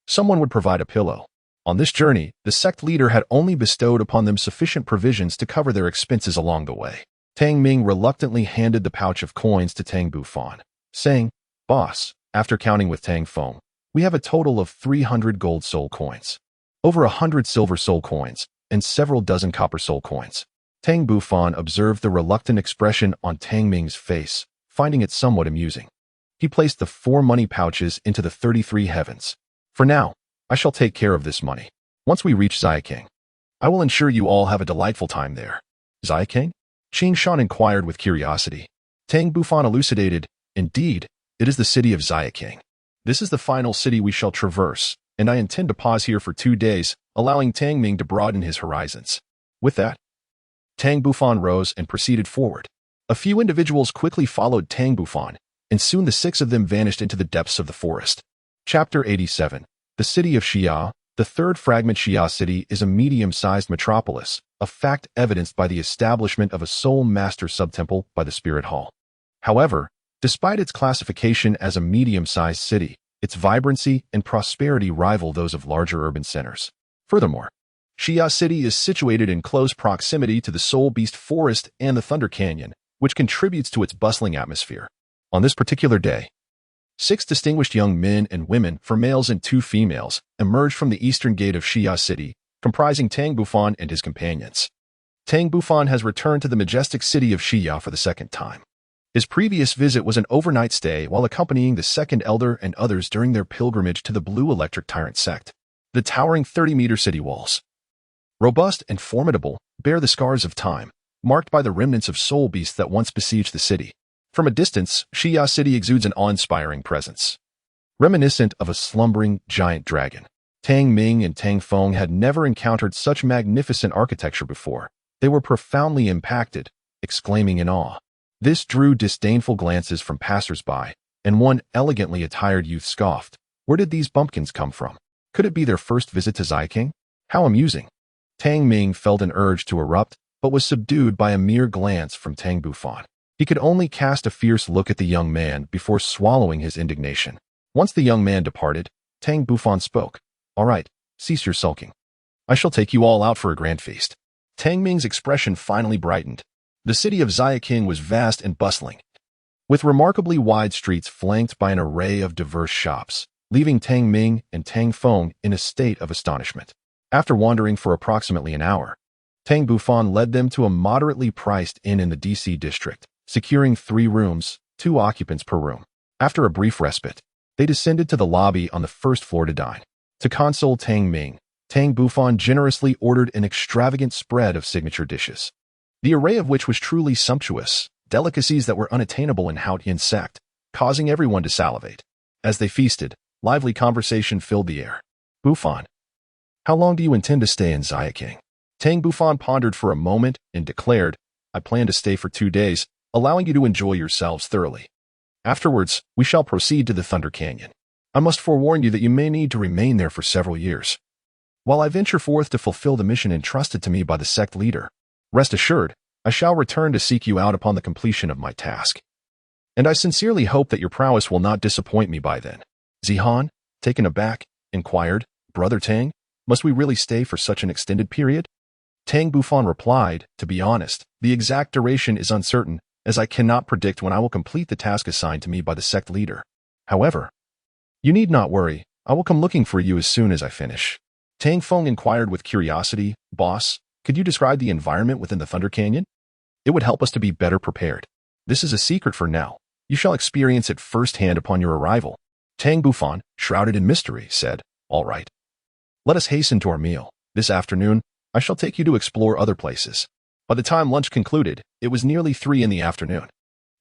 someone would provide a pillow. On this journey, the sect leader had only bestowed upon them sufficient provisions to cover their expenses along the way. Tang Ming reluctantly handed the pouch of coins to Tang Bufan, saying, "Boss, after counting with Tang Feng, we have a total of 300 gold soul coins, over 100 silver soul coins, and several dozen copper soul coins." Tang Bufan observed the reluctant expression on Tang Ming's face, finding it somewhat amusing. He placed the 4 money pouches into the 33 heavens. "For now, I shall take care of this money. Once we reach Xiaking, I will ensure you all have a delightful time there." "Xiaking?" Qingshan inquired with curiosity. Tang Bufan elucidated, "Indeed, it is the city of Xiaking. This is the final city we shall traverse, and I intend to pause here for 2 days, allowing Tang Ming to broaden his horizons." With that, Tang Bufan rose and proceeded forward. A few individuals quickly followed Tang Bufan, and soon the 6 of them vanished into the depths of the forest. Chapter 87. The City of Xia. The third fragment Xia City is a medium-sized metropolis, a fact evidenced by the establishment of a Soulmaster subtemple by the Spirit Hall. However, despite its classification as a medium-sized city, its vibrancy and prosperity rival those of larger urban centers. Furthermore, Xia City is situated in close proximity to the Soul Beast Forest and the Thunder Canyon, which contributes to its bustling atmosphere. On this particular day, 6 distinguished young men and women, 4 males and 2 females, emerged from the eastern gate of Xia City, comprising Tang Bufan and his companions. Tang Bufan has returned to the majestic city of Xia for the 2nd time. His previous visit was an overnight stay while accompanying the second elder and others during their pilgrimage to the Blue Electric Tyrant Sect. The towering 30-meter city walls, robust and formidable, bear the scars of time, marked by the remnants of soul beasts that once besieged the city. From a distance, Xia City exudes an awe-inspiring presence, reminiscent of a slumbering giant dragon. Tang Ming and Tang Feng had never encountered such magnificent architecture before. They were profoundly impacted, exclaiming in awe. This drew disdainful glances from passers-by, and one elegantly attired youth scoffed. Where did these bumpkins come from? Could it be their first visit to Xiaking? How amusing. Tang Ming felt an urge to erupt, but was subdued by a mere glance from Tang Bufan. He could only cast a fierce look at the young man before swallowing his indignation. Once the young man departed, Tang Bufan spoke. All right, cease your sulking. I shall take you all out for a grand feast. Tang Ming's expression finally brightened. The city of Xiaking was vast and bustling, with remarkably wide streets flanked by an array of diverse shops, leaving Tang Ming and Tang Feng in a state of astonishment. After wandering for approximately an hour, Tang Bufan led them to a moderately priced inn in the DC district, securing 3 rooms, 2 occupants per room. After a brief respite, they descended to the lobby on the first floor to dine. To console Tang Ming, Tang Bufan generously ordered an extravagant spread of signature dishes, the array of which was truly sumptuous, delicacies that were unattainable in Haotian Sect, causing everyone to salivate. As they feasted, lively conversation filled the air. Bufan, how long do you intend to stay in Xiaking? Tang Bufan pondered for a moment and declared, I plan to stay for 2 days, allowing you to enjoy yourselves thoroughly. Afterwards, we shall proceed to the Thunder Canyon. I must forewarn you that you may need to remain there for several years. While I venture forth to fulfill the mission entrusted to me by the sect leader, rest assured, I shall return to seek you out upon the completion of my task. And I sincerely hope that your prowess will not disappoint me by then. Zihan, taken aback, inquired, Brother Tang, must we really stay for such an extended period? Tang Bufan replied, to be honest, the exact duration is uncertain, as I cannot predict when I will complete the task assigned to me by the sect leader. However, you need not worry, I will come looking for you as soon as I finish. Tang Feng inquired with curiosity, Boss, could you describe the environment within the Thunder Canyon? It would help us to be better prepared. This is a secret for now. You shall experience it firsthand upon your arrival. Tang Bufan, shrouded in mystery, said, All right. Let us hasten to our meal. This afternoon, I shall take you to explore other places. By the time lunch concluded, it was nearly 3 in the afternoon.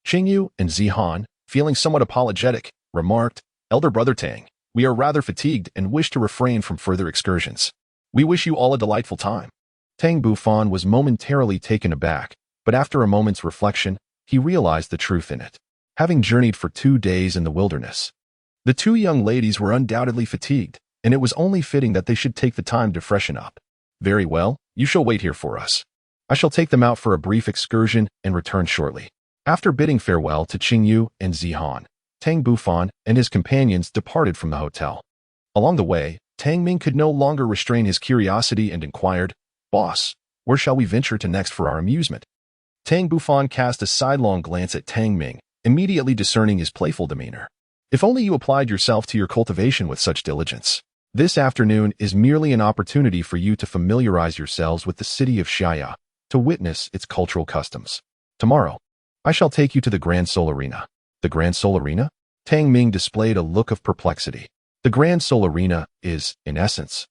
Qingyu and Zihan, feeling somewhat apologetic, remarked, Elder Brother Tang, we are rather fatigued and wish to refrain from further excursions. We wish you all a delightful time. Tang Bufan was momentarily taken aback, but after a moment's reflection, he realized the truth in it. Having journeyed for 2 days in the wilderness, the 2 young ladies were undoubtedly fatigued, and it was only fitting that they should take the time to freshen up. Very well, you shall wait here for us. I shall take them out for a brief excursion and return shortly. After bidding farewell to Qingyu and Zihan, Tang Bufan and his companions departed from the hotel. Along the way, Tang Ming could no longer restrain his curiosity and inquired, Boss, where shall we venture to next for our amusement? Tang Bufan cast a sidelong glance at Tang Ming, immediately discerning his playful demeanor. If only you applied yourself to your cultivation with such diligence. This afternoon is merely an opportunity for you to familiarize yourselves with the city of Xiaya, to witness its cultural customs. Tomorrow, I shall take you to the Grand Soul Arena. The Grand Soul Arena? Tang Ming displayed a look of perplexity. The Grand Soul Arena is, in essence,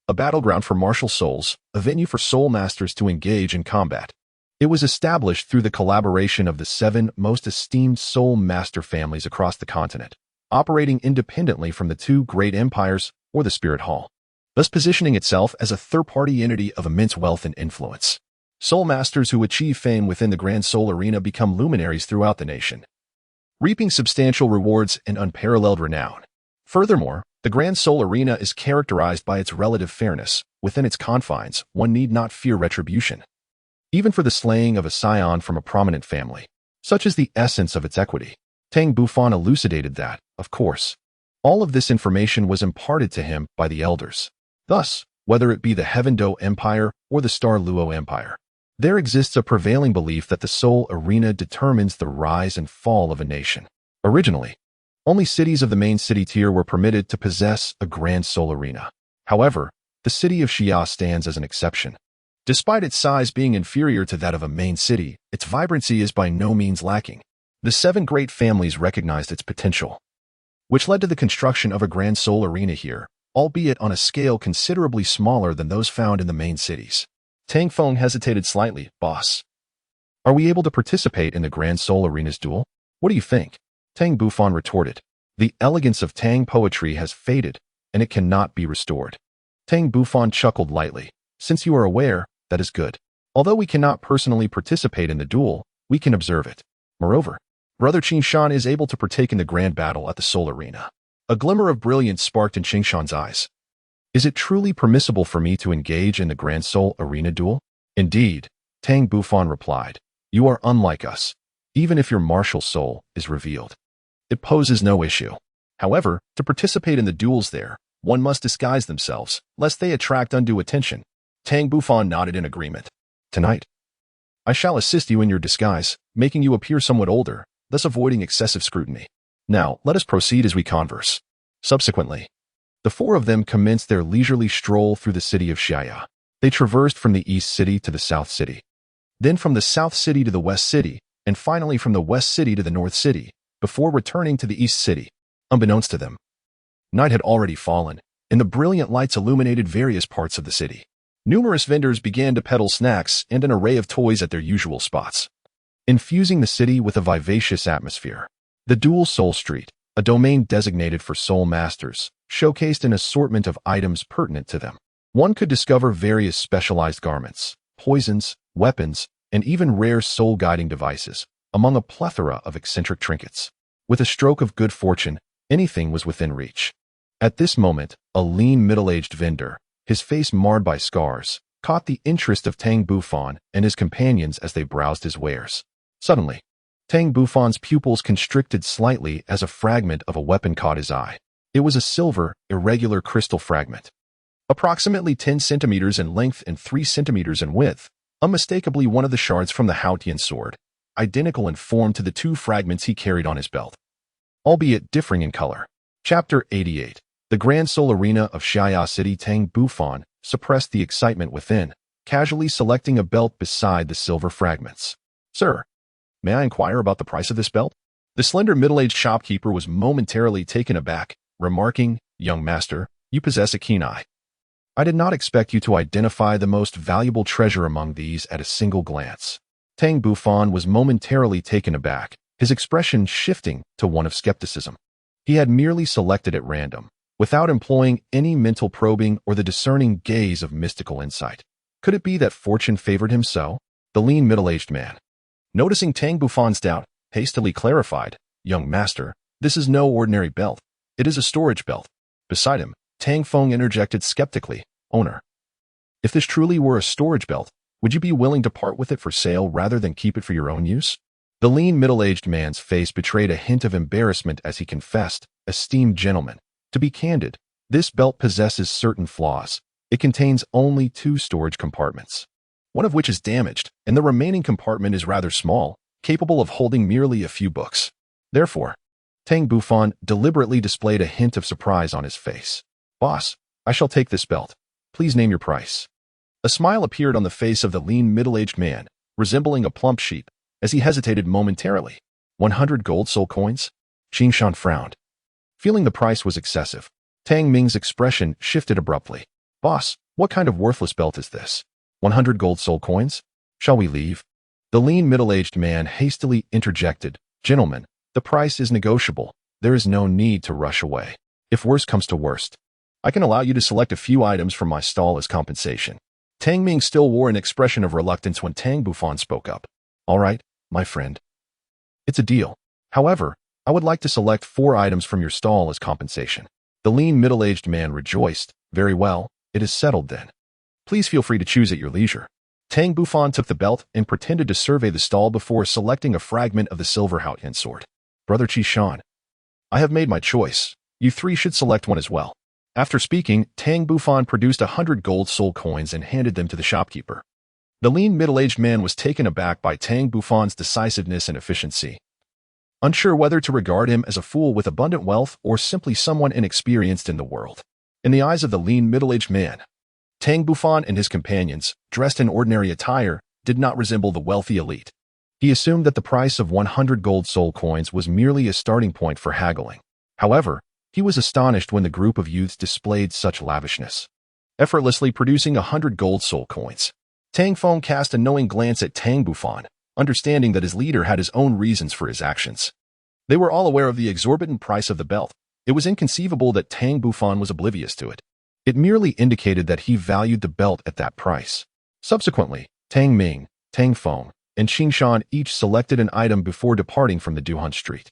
a battleground for martial souls, a venue for Soulmasters to engage in combat. It was established through the collaboration of the 7 most esteemed Soulmaster families across the continent, operating independently from the 2 great empires or the Spirit Hall, thus positioning itself as a third-party entity of immense wealth and influence. Soulmasters who achieve fame within the Grand Soul Arena become luminaries throughout the nation, reaping substantial rewards and unparalleled renown. Furthermore, the Grand Soul Arena is characterized by its relative fairness. Within its confines, one need not fear retribution, even for the slaying of a scion from a prominent family. Such is the essence of its equity. Tang Bufan elucidated that, of course, all of this information was imparted to him by the elders. Thus, whether it be the Heaven Do Empire or the Star Luo Empire, there exists a prevailing belief that the Soul Arena determines the rise and fall of a nation. Originally, only cities of the main city tier were permitted to possess a Grand Soul Arena. However, the city of Xia stands as an exception. Despite its size being inferior to that of a main city, its vibrancy is by no means lacking. The 7 great families recognized its potential, which led to the construction of a Grand Soul Arena here, albeit on a scale considerably smaller than those found in the main cities. Tang Feng hesitated slightly. Boss, are we able to participate in the Grand Soul Arena's duel? What do you think? Tang Bufan retorted. The elegance of Tang poetry has faded, and it cannot be restored. Tang Bufan chuckled lightly. Since you are aware, that is good. Although we cannot personally participate in the duel, we can observe it. Moreover, Brother Qingshan is able to partake in the grand battle at the Soul Arena. A glimmer of brilliance sparked in Qingshan's eyes. Is it truly permissible for me to engage in the Grand Soul Arena duel? Indeed, Tang Bufan replied. You are unlike us, even if your martial soul is revealed. It poses no issue. However, to participate in the duels there, one must disguise themselves, lest they attract undue attention. Tang Bufan nodded in agreement. Tonight, I shall assist you in your disguise, making you appear somewhat older, thus avoiding excessive scrutiny. Now, let us proceed as we converse. Subsequently, the four of them commenced their leisurely stroll through the city of Haian. They traversed from the east city to the south city, then from the south city to the west city, and finally from the west city to the north city, before returning to the east city. Unbeknownst to them, night had already fallen, and the brilliant lights illuminated various parts of the city. Numerous vendors began to peddle snacks and an array of toys at their usual spots, infusing the city with a vivacious atmosphere. The Dual Soul Street, a domain designated for Soulmasters, showcased an assortment of items pertinent to them. One could discover various specialized garments, poisons, weapons, and even rare soul-guiding devices, among a plethora of eccentric trinkets. With a stroke of good fortune, anything was within reach. At this moment, a lean middle-aged vendor, his face marred by scars, caught the interest of Tang Bufan and his companions as they browsed his wares. Suddenly, Tang Bufan's pupils constricted slightly as a fragment of a weapon caught his eye. It was a silver, irregular crystal fragment, approximately 10 centimeters in length and 3 centimeters in width, unmistakably one of the shards from the Haotian sword, identical in form to the 2 fragments he carried on his belt, albeit differing in color. Chapter 88. The Grand Soul Arena of Haian City. Tang Bufan suppressed the excitement within, casually selecting a belt beside the silver fragments. Sir, may I inquire about the price of this belt? The slender middle-aged shopkeeper was momentarily taken aback, remarking, Young master, you possess a keen eye. I did not expect you to identify the most valuable treasure among these at a single glance. Tang Bufan was momentarily taken aback, his expression shifting to one of skepticism. He had merely selected at random, without employing any mental probing or the discerning gaze of mystical insight. Could it be that fortune favored him so? The lean middle-aged man, noticing Tang Bufan's doubt, hastily clarified, Young master, this is no ordinary belt. It is a storage belt. Beside him, Tang Feng interjected skeptically, Owner, if this truly were a storage belt, would you be willing to part with it for sale rather than keep it for your own use? The lean middle-aged man's face betrayed a hint of embarrassment as he confessed, Esteemed gentlemen, to be candid, this belt possesses certain flaws. It contains only 2 storage compartments, one of which is damaged, and the remaining compartment is rather small, capable of holding merely a few books. Therefore, Tang Bufan deliberately displayed a hint of surprise on his face. Boss, I shall take this belt. Please name your price. A smile appeared on the face of the lean middle-aged man, resembling a plump sheep, as he hesitated momentarily. 100 gold soul coins? Qingshan frowned. Feeling the price was excessive, Tang Ming's expression shifted abruptly. Boss, what kind of worthless belt is this? 100 gold soul coins? Shall we leave? The lean middle-aged man hastily interjected. Gentlemen, the price is negotiable. There is no need to rush away. If worst comes to worst, I can allow you to select a few items from my stall as compensation. Tang Ming still wore an expression of reluctance when Tang Bufan spoke up. All right, my friend. It's a deal. However, I would like to select 4 items from your stall as compensation. The lean middle-aged man rejoiced. Very well, it is settled then. Please feel free to choose at your leisure. Tang Bufan took the belt and pretended to survey the stall before selecting a fragment of the silver Haotian sword. Brother Qingshan, I have made my choice. You 3 should select one as well. After speaking, Tang Bufan produced 100 gold soul coins and handed them to the shopkeeper. The lean middle-aged man was taken aback by Tang Bufan's decisiveness and efficiency, unsure whether to regard him as a fool with abundant wealth or simply someone inexperienced in the world. In the eyes of the lean middle-aged man, Tang Bufan and his companions, dressed in ordinary attire, did not resemble the wealthy elite. He assumed that the price of 100 gold soul coins was merely a starting point for haggling. However, he was astonished when the group of youths displayed such lavishness, effortlessly producing 100 gold soul coins. Tang Feng cast a knowing glance at Tang Bufan, understanding that his leader had his own reasons for his actions. They were all aware of the exorbitant price of the belt. It was inconceivable that Tang Bufan was oblivious to it. It merely indicated that he valued the belt at that price. Subsequently, Tang Ming, Tang Feng, and Qing Shan each selected an item before departing from the Duhan Street.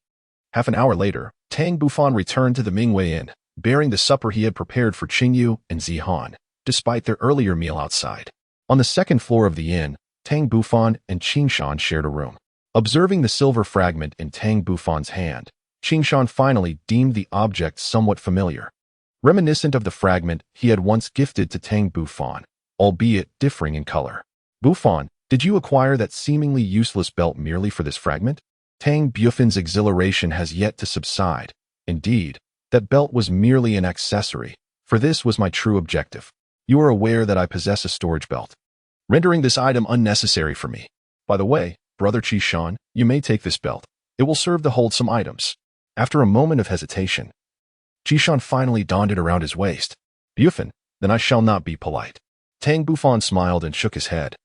Half an hour later, Tang Bufan returned to the Mingwei Inn, bearing the supper he had prepared for Qingyu and Zihan, despite their earlier meal outside. On the second floor of the inn, Tang Bufan and Qing Shan shared a room. Observing the silver fragment in Tang Bufan's hand, Qing Shan finally deemed the object somewhat familiar. Reminiscent of the fragment he had once gifted to Tang Bufan, albeit differing in color. Bufan, did you acquire that seemingly useless belt merely for this fragment? Tang Bufan's exhilaration has yet to subside. Indeed, that belt was merely an accessory, for this was my true objective. You are aware that I possess a storage belt, rendering this item unnecessary for me. By the way, Brother Qi Shan, you may take this belt. It will serve to hold some items. After a moment of hesitation, Qi Shan finally donned it around his waist. Bufan, then I shall not be polite. Tang Bufan smiled and shook his head,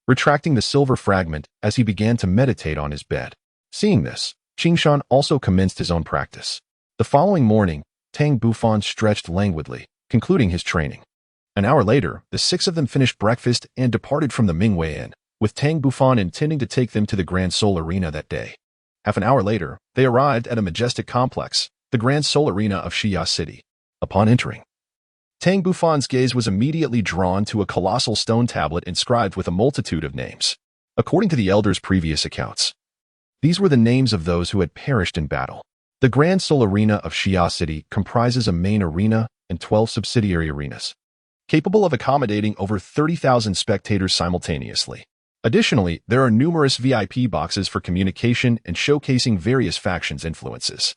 retracting the silver fragment as he began to meditate on his bed. Seeing this, Qing Shan also commenced his own practice. The following morning, Tang Bufan stretched languidly, concluding his training. An hour later, the six of them finished breakfast and departed from the Mingwei Inn, with Tang Bufan intending to take them to the Grand Soul Arena that day. Half an hour later, they arrived at a majestic complex, the Grand Soul Arena of Xia City. Upon entering, Tang Bufan's gaze was immediately drawn to a colossal stone tablet inscribed with a multitude of names. According to the elders' previous accounts, these were the names of those who had perished in battle. The Grand Soul Arena of Xia City comprises a main arena and 12 subsidiary arenas, capable of accommodating over 30,000 spectators simultaneously. Additionally, there are numerous VIP boxes for communication and showcasing various factions' influences.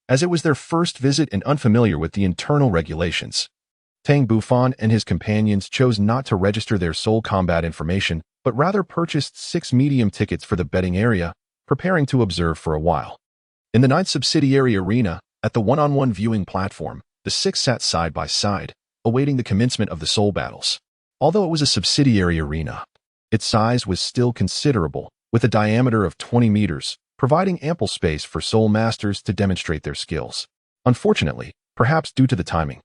As it was their first visit and unfamiliar with the internal regulations, Tang Bufan and his companions chose not to register their soul combat information, but rather purchased 6 medium tickets for the betting area, preparing to observe for a while. In the 9th subsidiary arena, at the one-on-one viewing platform, the 6 sat side by side, awaiting the commencement of the soul battles. Although it was a subsidiary arena, its size was still considerable, with a diameter of 20 meters, providing ample space for Soulmasters to demonstrate their skills. Unfortunately, perhaps due to the timing,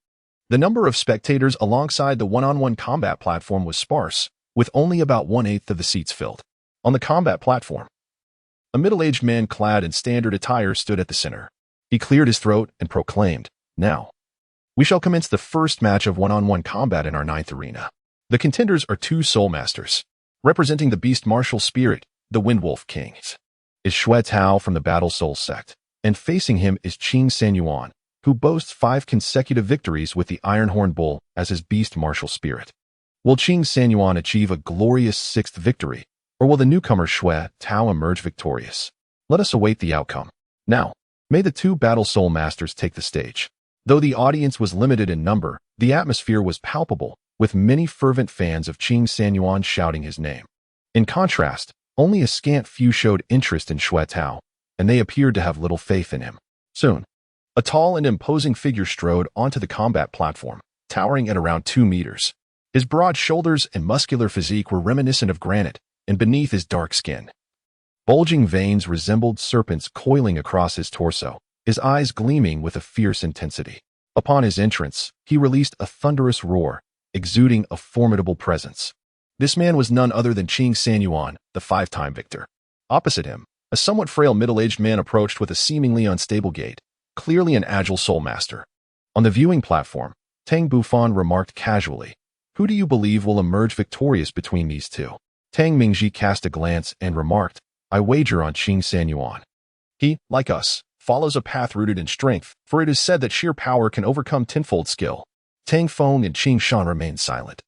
the number of spectators alongside the one-on-one combat platform was sparse, with only about 1/8 of the seats filled. On the combat platform, a middle-aged man clad in standard attire stood at the center. He cleared his throat and proclaimed, "Now, we shall commence the first match of one-on-one combat in our 9th arena. The contenders are 2 Soulmasters. Representing the beast martial spirit, the Windwolf Kings, is Shui Tao from the Battle Soul Sect, and facing him is Qing Sanyuan, who boasts 5 consecutive victories with the Ironhorn Bull as his beast martial spirit. Will Qing Sanyuan achieve a glorious 6th victory, or will the newcomer Shui Tao emerge victorious? Let us await the outcome. Now, may the 2 Battle Soul Masters take the stage." Though the audience was limited in number, the atmosphere was palpable, with many fervent fans of Qing Sanyuan shouting his name. In contrast, only a scant few showed interest in Shui Tao, and they appeared to have little faith in him. Soon, a tall and imposing figure strode onto the combat platform, towering at around 2 meters. His broad shoulders and muscular physique were reminiscent of granite, and beneath his dark skin, bulging veins resembled serpents coiling across his torso, his eyes gleaming with a fierce intensity. Upon his entrance, he released a thunderous roar, exuding a formidable presence. This man was none other than Qing Sanyuan, the 5-time victor. Opposite him, a somewhat frail middle-aged man approached with a seemingly unstable gait, clearly an agile Soulmaster. On the viewing platform, Tang Bufan remarked casually, "Who do you believe will emerge victorious between these 2? Tang Mingji cast a glance and remarked, "I wager on Qing Sanyuan. He, like us, follows a path rooted in strength, for it is said that sheer power can overcome tenfold skill." Tang Feng and Qing Shan remained silent.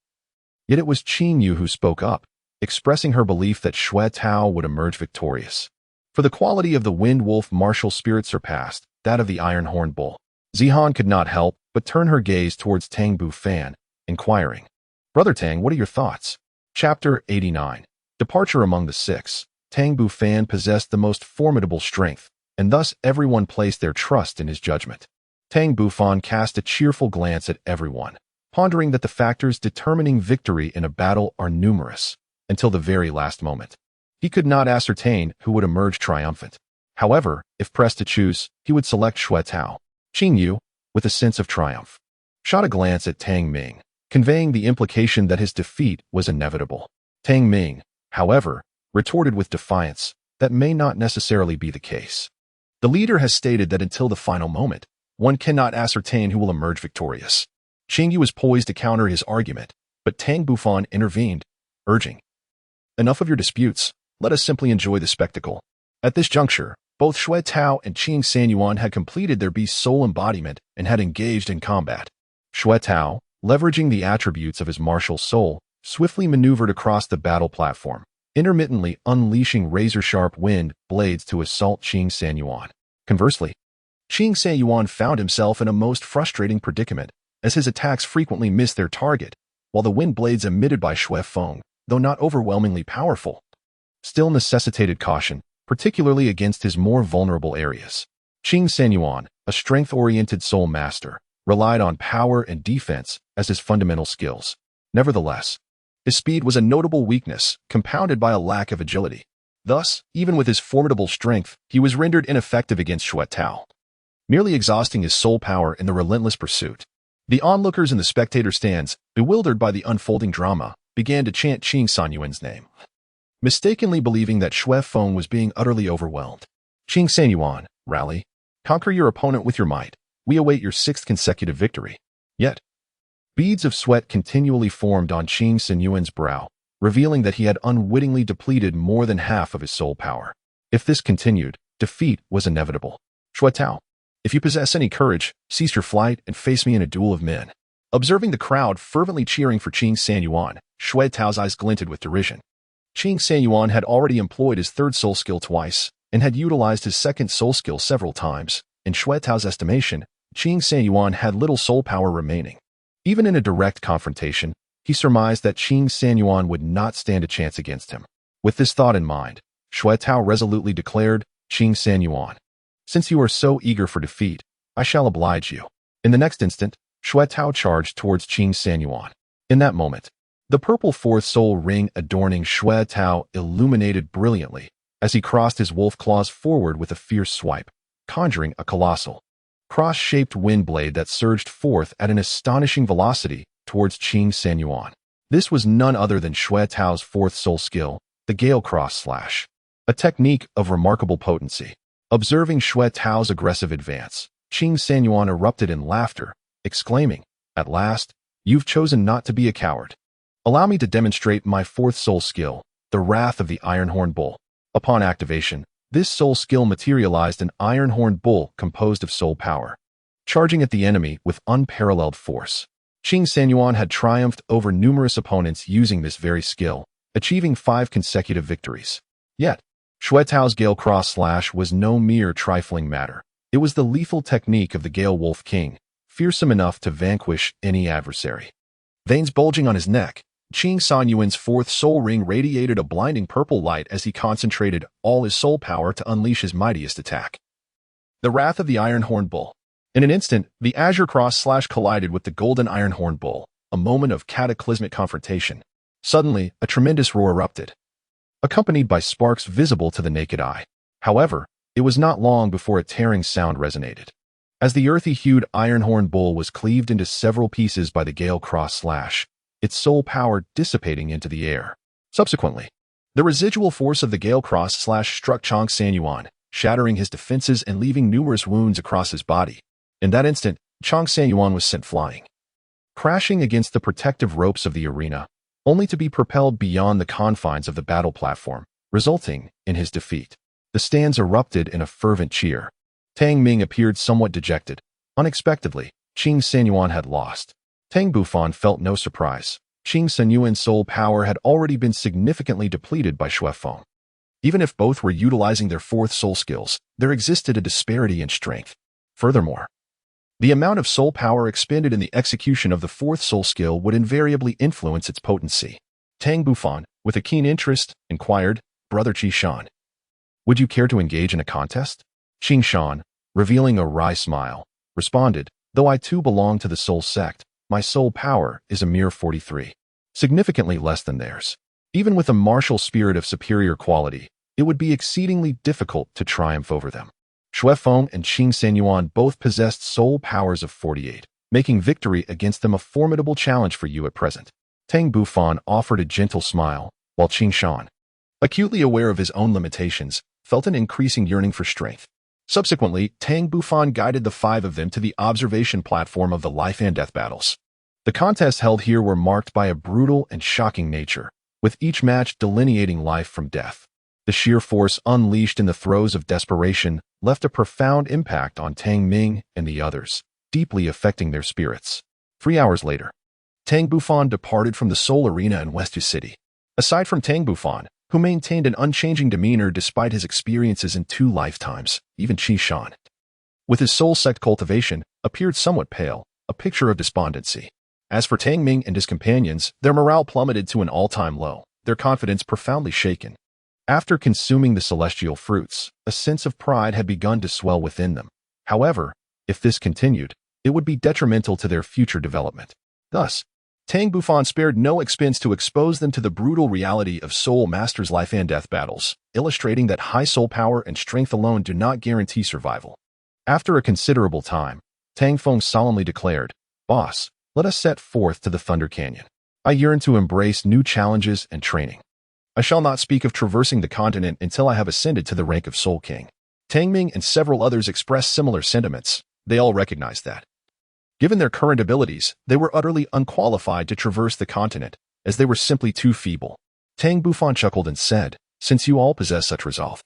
Yet it was Qing Yu who spoke up, expressing her belief that Shui Tao would emerge victorious. For the quality of the Wind Wolf martial spirit surpassed that of the Ironhorn Bull. Zihan could not help but turn her gaze towards Tang Bufan, inquiring, "Brother Tang, what are your thoughts?" Chapter 89. Departure among the 6. Tang Bufan possessed the most formidable strength, and thus everyone placed their trust in his judgment. Tang Bufan cast a cheerful glance at everyone, pondering that the factors determining victory in a battle are numerous, until the very last moment. He could not ascertain who would emerge triumphant. However, if pressed to choose, he would select Shui Tao. Qing Yu, with a sense of triumph, shot a glance at Tang Ming, conveying the implication that his defeat was inevitable. Tang Ming, however, retorted with defiance, that may not necessarily be the case. The leader has stated that until the final moment, one cannot ascertain who will emerge victorious. Qing Yu was poised to counter his argument, but Tang Bufan intervened, urging, "Enough of your disputes, let us simply enjoy the spectacle." At this juncture, both Xue Tao and Qing Sanyuan had completed their beast soul embodiment and had engaged in combat. Xue Tao, leveraging the attributes of his martial soul, swiftly maneuvered across the battle platform, intermittently unleashing razor-sharp wind blades to assault Qing Sanyuan. Conversely, Qing Sanyuan found himself in a most frustrating predicament, as his attacks frequently missed their target, while the wind blades emitted by Xue Feng, though not overwhelmingly powerful, still necessitated caution, particularly against his more vulnerable areas. Qing Sanyuan, a strength-oriented Soulmaster, relied on power and defense as his fundamental skills. Nevertheless, his speed was a notable weakness, compounded by a lack of agility. Thus, even with his formidable strength, he was rendered ineffective against Xue Tao, nearly exhausting his soul power in the relentless pursuit. The onlookers in the spectator stands, bewildered by the unfolding drama, began to chant Qing Sanyuan's name, mistakenly believing that Xue Feng was being utterly overwhelmed. "Qing Sanyuan, rally. Conquer your opponent with your might. We await your 6th consecutive victory." Yet, beads of sweat continually formed on Qing Sanyuan's brow, revealing that he had unwittingly depleted more than half of his soul power. If this continued, defeat was inevitable. "Xue Tao, if you possess any courage, cease your flight and face me in a duel of men." Observing the crowd fervently cheering for Qing Sanyuan, Xue Tao's eyes glinted with derision. Qing Sanyuan had already employed his 3rd soul skill twice, and had utilized his 2nd soul skill several times. In Xue Tao's estimation, Qing Sanyuan had little soul power remaining. Even in a direct confrontation, he surmised that Qing Sanyuan would not stand a chance against him. With this thought in mind, Xue Tao resolutely declared, "Qing Sanyuan, since you are so eager for defeat, I shall oblige you." In the next instant, Xue Tao charged towards Qing Sanyuan. In that moment, the purple 4th soul ring adorning Xue Tao illuminated brilliantly as he crossed his wolf claws forward with a fierce swipe, conjuring a colossal, cross-shaped wind blade that surged forth at an astonishing velocity towards Qing Sanyuan. This was none other than Xue Tao's 4th soul skill, the Gale Cross Slash, a technique of remarkable potency. Observing Xue Tao's aggressive advance, Qing Sanyuan erupted in laughter, exclaiming, "At last, you've chosen not to be a coward. Allow me to demonstrate my 4th soul skill, the Wrath of the Ironhorn Bull." Upon activation, this soul skill materialized an Ironhorn Bull composed of soul power, charging at the enemy with unparalleled force. Qing Sanyuan had triumphed over numerous opponents using this very skill, achieving 5 consecutive victories. Yet, Xue Tao's Gale Cross Slash was no mere trifling matter. It was the lethal technique of the Gale Wolf King, fearsome enough to vanquish any adversary. Veins bulging on his neck, Qing Sanyuan's 4th soul ring radiated a blinding purple light as he concentrated all his soul power to unleash his mightiest attack, the Wrath of the Ironhorn Bull. In an instant, the Azure Cross Slash collided with the golden Ironhorn Bull, a moment of cataclysmic confrontation. Suddenly, a tremendous roar erupted, accompanied by sparks visible to the naked eye. However, it was not long before a tearing sound resonated, as the earthy-hued Ironhorn Bull was cleaved into several pieces by the Gale Cross Slash, its soul power dissipating into the air. Subsequently, the residual force of the Gale Cross Slash struck Qing Sanyuan, shattering his defenses and leaving numerous wounds across his body. In that instant, Qing Sanyuan was sent flying, crashing against the protective ropes of the arena, only to be propelled beyond the confines of the battle platform, resulting in his defeat. The stands erupted in a fervent cheer. Tang Ming appeared somewhat dejected. Unexpectedly, Qing Sanyuan had lost. Tang Bufan felt no surprise. Qing Sanyuan's soul power had already been significantly depleted by Xue Feng. Even if both were utilizing their 4th soul skills, there existed a disparity in strength. Furthermore, the amount of soul power expended in the execution of the 4th soul skill would invariably influence its potency. Tang Bufan, with a keen interest, inquired, "Brother Qi Shan, would you care to engage in a contest?" Qing Shan, revealing a wry smile, responded, "Though I too belong to the Soul Sect, my soul power is a mere 43, significantly less than theirs. Even with a martial spirit of superior quality, it would be exceedingly difficult to triumph over them." Feng and Qing Senyuan both possessed soul powers of 48, making victory against them a formidable challenge for you at present. Tang Bufan offered a gentle smile, while Qing Shan, acutely aware of his own limitations, felt an increasing yearning for strength. Subsequently, Tang Bufan guided the 5 of them to the observation platform of the life and death battles. The contests held here were marked by a brutal and shocking nature, with each match delineating life from death. The sheer force unleashed in the throes of desperation left a profound impact on Tang Ming and the others, deeply affecting their spirits. 3 hours later, Tang Bufan departed from the Soul Arena in West City. Aside from Tang Bufan, who maintained an unchanging demeanor despite his experiences in 2 lifetimes, even Qi Shan, with his Soul Sect cultivation, appeared somewhat pale, a picture of despondency. As for Tang Ming and his companions, their morale plummeted to an all-time low, their confidence profoundly shaken. After consuming the celestial fruits, a sense of pride had begun to swell within them. However, if this continued, it would be detrimental to their future development. Thus, Tang Bufan spared no expense to expose them to the brutal reality of Soulmaster's life and death battles, illustrating that high soul power and strength alone do not guarantee survival. After a considerable time, Tang Feng solemnly declared, "Boss, let us set forth to the Thunder Canyon. I yearn to embrace new challenges and training. I shall not speak of traversing the continent until I have ascended to the rank of Soul King." Tang Ming and several others expressed similar sentiments. They all recognized that, given their current abilities, they were utterly unqualified to traverse the continent, as they were simply too feeble. Tang Bufan chuckled and said, "Since you all possess such resolve,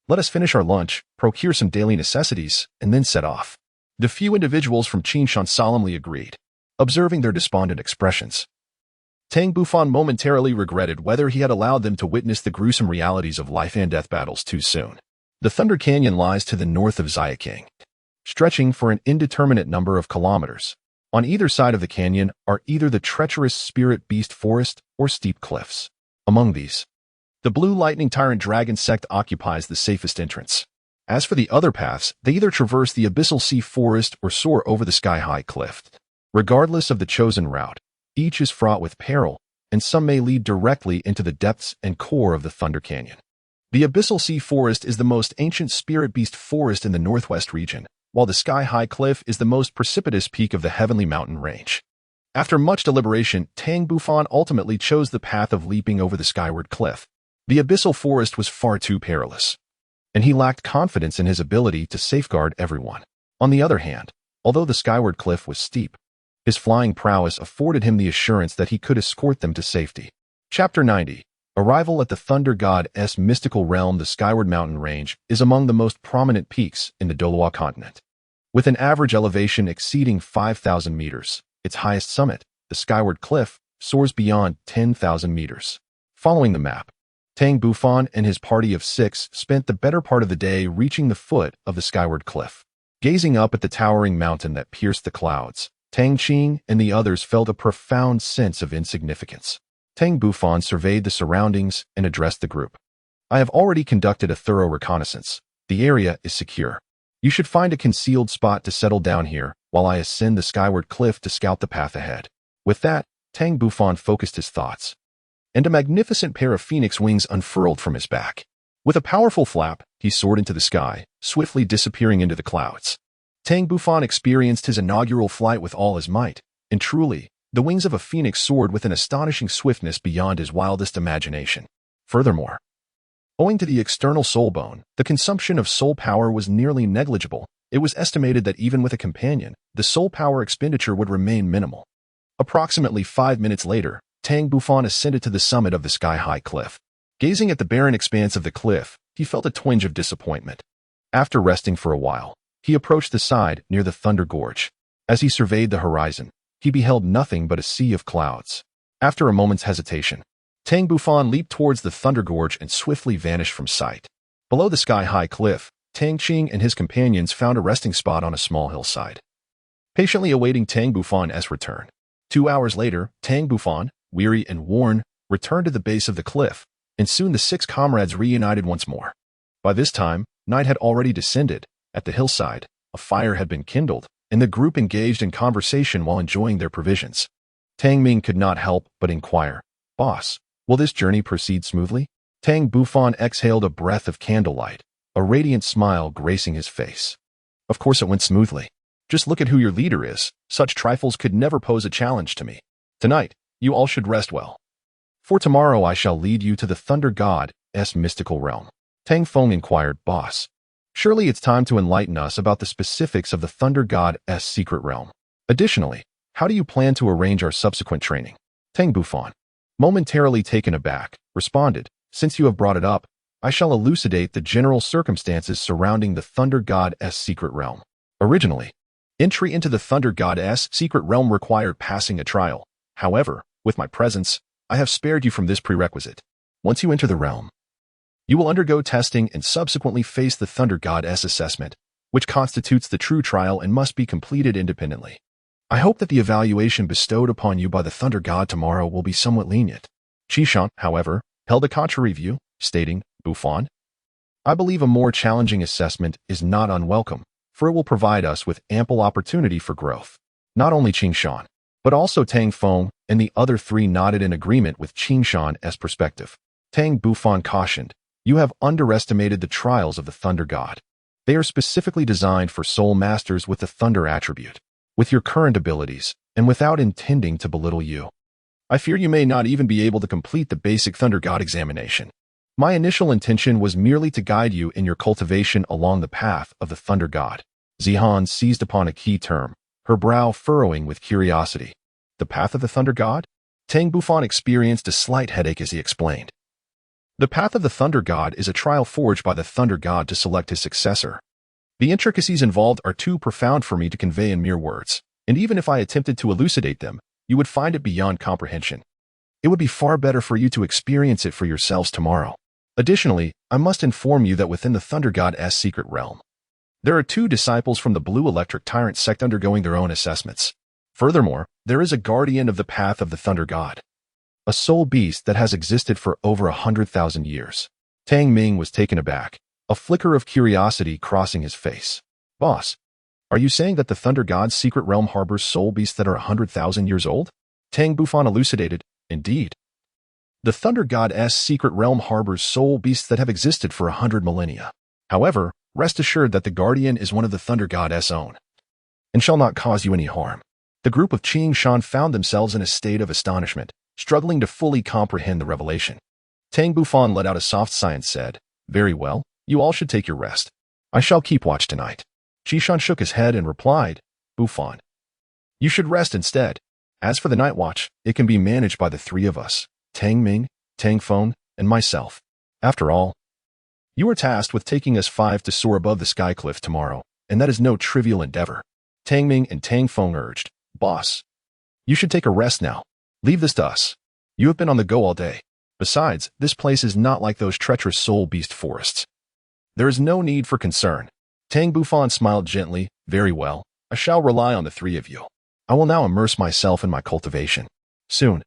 let us finish our lunch, procure some daily necessities, and then set off." The few individuals from Qinshan solemnly agreed, observing their despondent expressions. Tang Bufan momentarily regretted whether he had allowed them to witness the gruesome realities of life and death battles too soon. The Thunder Canyon lies to the north of Xiaking, stretching for an indeterminate number of kilometers. On either side of the canyon are either the treacherous spirit beast forest or steep cliffs. Among these, the Blue Lightning Tyrant Dragon Sect occupies the safest entrance. As for the other paths, they either traverse the Abyssal Sea Forest or soar over the sky-high cliff. Regardless of the chosen route, each is fraught with peril, and some may lead directly into the depths and core of the Thunder Canyon. The Abyssal Sea Forest is the most ancient spirit beast forest in the northwest region, while the sky-high cliff is the most precipitous peak of the Heavenly Mountain Range. After much deliberation, Tang Bufan ultimately chose the path of leaping over the skyward cliff. The Abyssal Forest was far too perilous, and he lacked confidence in his ability to safeguard everyone. On the other hand, although the skyward cliff was steep, his flying prowess afforded him the assurance that he could escort them to safety. Chapter 90. Arrival at the Thunder God's mystical realm. The Skyward Mountain Range is among the most prominent peaks in the Douluo Continent. With an average elevation exceeding 5,000 meters, its highest summit, the Skyward Cliff, soars beyond 10,000 meters. Following the map, Tang Bufan and his party of 6 spent the better part of the day reaching the foot of the Skyward Cliff. Gazing up at the towering mountain that pierced the clouds, Tang Qing and the others felt a profound sense of insignificance. Tang Bufan surveyed the surroundings and addressed the group. "I have already conducted a thorough reconnaissance. The area is secure. You should find a concealed spot to settle down here while I ascend the skyward cliff to scout the path ahead." With that, Tang Bufan focused his thoughts, and a magnificent pair of phoenix wings unfurled from his back. With a powerful flap, he soared into the sky, swiftly disappearing into the clouds. Tang Bufan experienced his inaugural flight with all his might, and truly, the wings of a phoenix soared with an astonishing swiftness beyond his wildest imagination. Furthermore, owing to the external soul bone, the consumption of soul power was nearly negligible. It was estimated that even with a companion, the soul power expenditure would remain minimal. Approximately 5 minutes later, Tang Bufan ascended to the summit of the sky-high cliff. Gazing at the barren expanse of the cliff, he felt a twinge of disappointment. After resting for a while, he approached the side near the Thunder Gorge. As he surveyed the horizon, he beheld nothing but a sea of clouds. After a moment's hesitation, Tang Bufan leaped towards the Thunder Gorge and swiftly vanished from sight. Below the sky-high cliff, Tang Qing and his companions found a resting spot on a small hillside, patiently awaiting Tang Bufan's return. 2 hours later, Tang Bufan, weary and worn, returned to the base of the cliff, and soon the 6 comrades reunited once more. By this time, night had already descended. At the hillside, a fire had been kindled, and the group engaged in conversation while enjoying their provisions. Tang Ming could not help but inquire, "Boss, will this journey proceed smoothly?" Tang Bufan exhaled a breath of candlelight, a radiant smile gracing his face. Of course it went smoothly. Just look at who your leader is. Such trifles could never pose a challenge to me. Tonight, you all should rest well. For tomorrow I shall lead you to the Thunder God's mystical realm. Tang Feng inquired, boss. Surely it's time to enlighten us about the specifics of the Thunder God's secret realm. Additionally, how do you plan to arrange our subsequent training? Tang Bufan, momentarily taken aback, responded, since you have brought it up, I shall elucidate the general circumstances surrounding the Thunder God's secret realm. Originally, entry into the Thunder God's secret realm required passing a trial. However, with my presence, I have spared you from this prerequisite. Once you enter the realm, you will undergo testing and subsequently face the Thunder God's assessment, which constitutes the true trial and must be completed independently. I hope that the evaluation bestowed upon you by the Thunder God tomorrow will be somewhat lenient. Qishan, however, held a contrary view, stating, Bufan, I believe a more challenging assessment is not unwelcome, for it will provide us with ample opportunity for growth. Not only Qingshan, but also Tang Feng and the other three nodded in agreement with Qingshan's perspective. Tang Bufan cautioned, you have underestimated the trials of the Thunder God. They are specifically designed for Soulmasters with the Thunder attribute. With your current abilities, and without intending to belittle you, I fear you may not even be able to complete the basic Thunder God examination. My initial intention was merely to guide you in your cultivation along the path of the Thunder God. Zihan seized upon a key term, her brow furrowing with curiosity. The path of the Thunder God? Tang Bufan experienced a slight headache as he explained. The path of the Thunder God is a trial forged by the Thunder God to select his successor. The intricacies involved are too profound for me to convey in mere words, and even if I attempted to elucidate them, you would find it beyond comprehension. It would be far better for you to experience it for yourselves tomorrow. Additionally, I must inform you that within the Thunder God's secret realm, there are 2 disciples from the Blue Electric Tyrant sect undergoing their own assessments. Furthermore, there is a guardian of the path of the Thunder God, a soul beast that has existed for over 100,000 years. Tang Ming was taken aback, a flicker of curiosity crossing his face. Boss, are you saying that the Thunder God's secret realm harbors soul beasts that are 100,000 years old? Tang Bufan elucidated, indeed. The Thunder God's secret realm harbors soul beasts that have existed for 100 millennia. However, rest assured that the guardian is one of the Thunder God's own, and shall not cause you any harm. The group of Qingshan found themselves in a state of astonishment, struggling to fully comprehend the revelation. Tang Bufan let out a soft sigh and said, very well, you all should take your rest. I shall keep watch tonight. Qishan shook his head and replied, Bufan, you should rest instead. As for the night watch, it can be managed by the 3 of us, Tang Ming, Tang Feng, and myself. After all, you are tasked with taking us 5 to soar above the sky cliff tomorrow, and that is no trivial endeavor. Tang Ming and Tang Feng urged, boss, you should take a rest now. Leave this to us. You have been on the go all day. Besides, this place is not like those treacherous soul beast forests. There is no need for concern. Tang Bufan smiled gently, very well, I shall rely on the 3 of you. I will now immerse myself in my cultivation. Soon,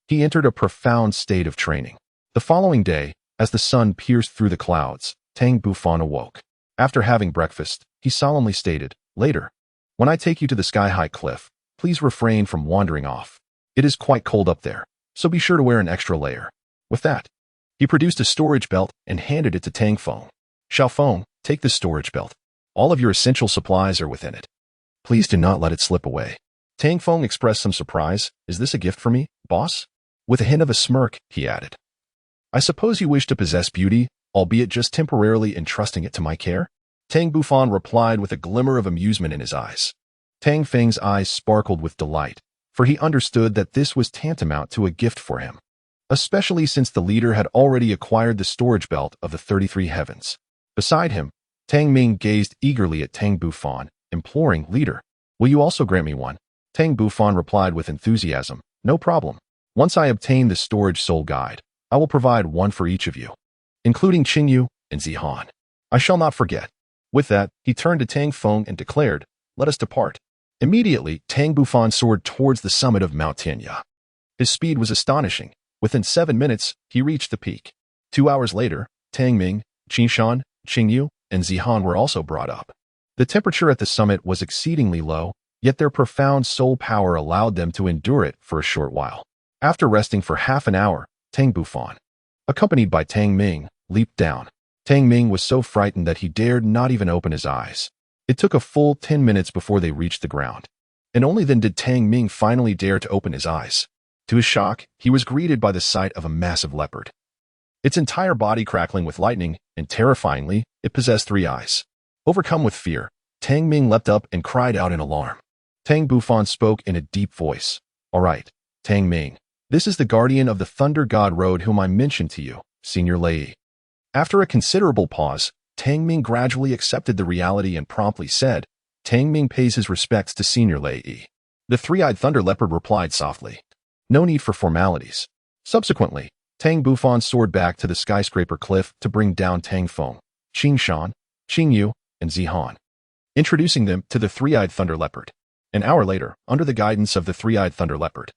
he entered a profound state of training. The following day, as the sun pierced through the clouds, Tang Bufan awoke. After having breakfast, he solemnly stated, later, when I take you to the sky-high cliff, please refrain from wandering off. It is quite cold up there, so be sure to wear an extra layer. With that, he produced a storage belt and handed it to Tang Feng. Xiao Feng, take this storage belt. All of your essential supplies are within it. Please do not let it slip away. Tang Feng expressed some surprise. Is this a gift for me, boss? With a hint of a smirk, he added, I suppose you wish to possess beauty, albeit just temporarily entrusting it to my care? Tang Bufan replied with a glimmer of amusement in his eyes. Tang Feng's eyes sparkled with delight, for he understood that this was tantamount to a gift for him, especially since the leader had already acquired the storage belt of the 33 heavens. Beside him, Tang Ming gazed eagerly at Tang Bufan, imploring, leader, will you also grant me one? Tang Bufan replied with enthusiasm, no problem. Once I obtain the storage soul guide, I will provide one for each of you, including Qingyu and Zihan. I shall not forget. With that, he turned to Tang Feng and declared, let us depart. Immediately, Tang Bufan soared towards the summit of Mount Tianya. His speed was astonishing. Within 7 minutes, he reached the peak. 2 hours later, Tang Ming, Qingshan, Qingyu, and Zihan were also brought up. The temperature at the summit was exceedingly low, yet their profound soul power allowed them to endure it for a short while. After resting for half an hour, Tang Bufan, accompanied by Tang Ming, leaped down. Tang Ming was so frightened that he dared not even open his eyes. It took a full 10 minutes before they reached the ground. And only then did Tang Ming finally dare to open his eyes. To his shock, he was greeted by the sight of a massive leopard. Its entire body crackling with lightning, and terrifyingly, it possessed 3 eyes. Overcome with fear, Tang Ming leapt up and cried out in alarm. Tang Bufan spoke in a deep voice. "All right, Tang Ming. This is the guardian of the Thunder God Road whom I mentioned to you, Senior Lei." After a considerable pause, Tang Ming gradually accepted the reality and promptly said, "Tang Ming pays his respects to Senior Lei." The 3-eyed Thunder Leopard replied softly, "No need for formalities." Subsequently, Tang Bufan soared back to the skyscraper cliff to bring down Tang Feng, Qing Shan, Qing Yu, and Zihan, introducing them to the 3-eyed Thunder Leopard. An hour later, under the guidance of the 3-eyed Thunder Leopard,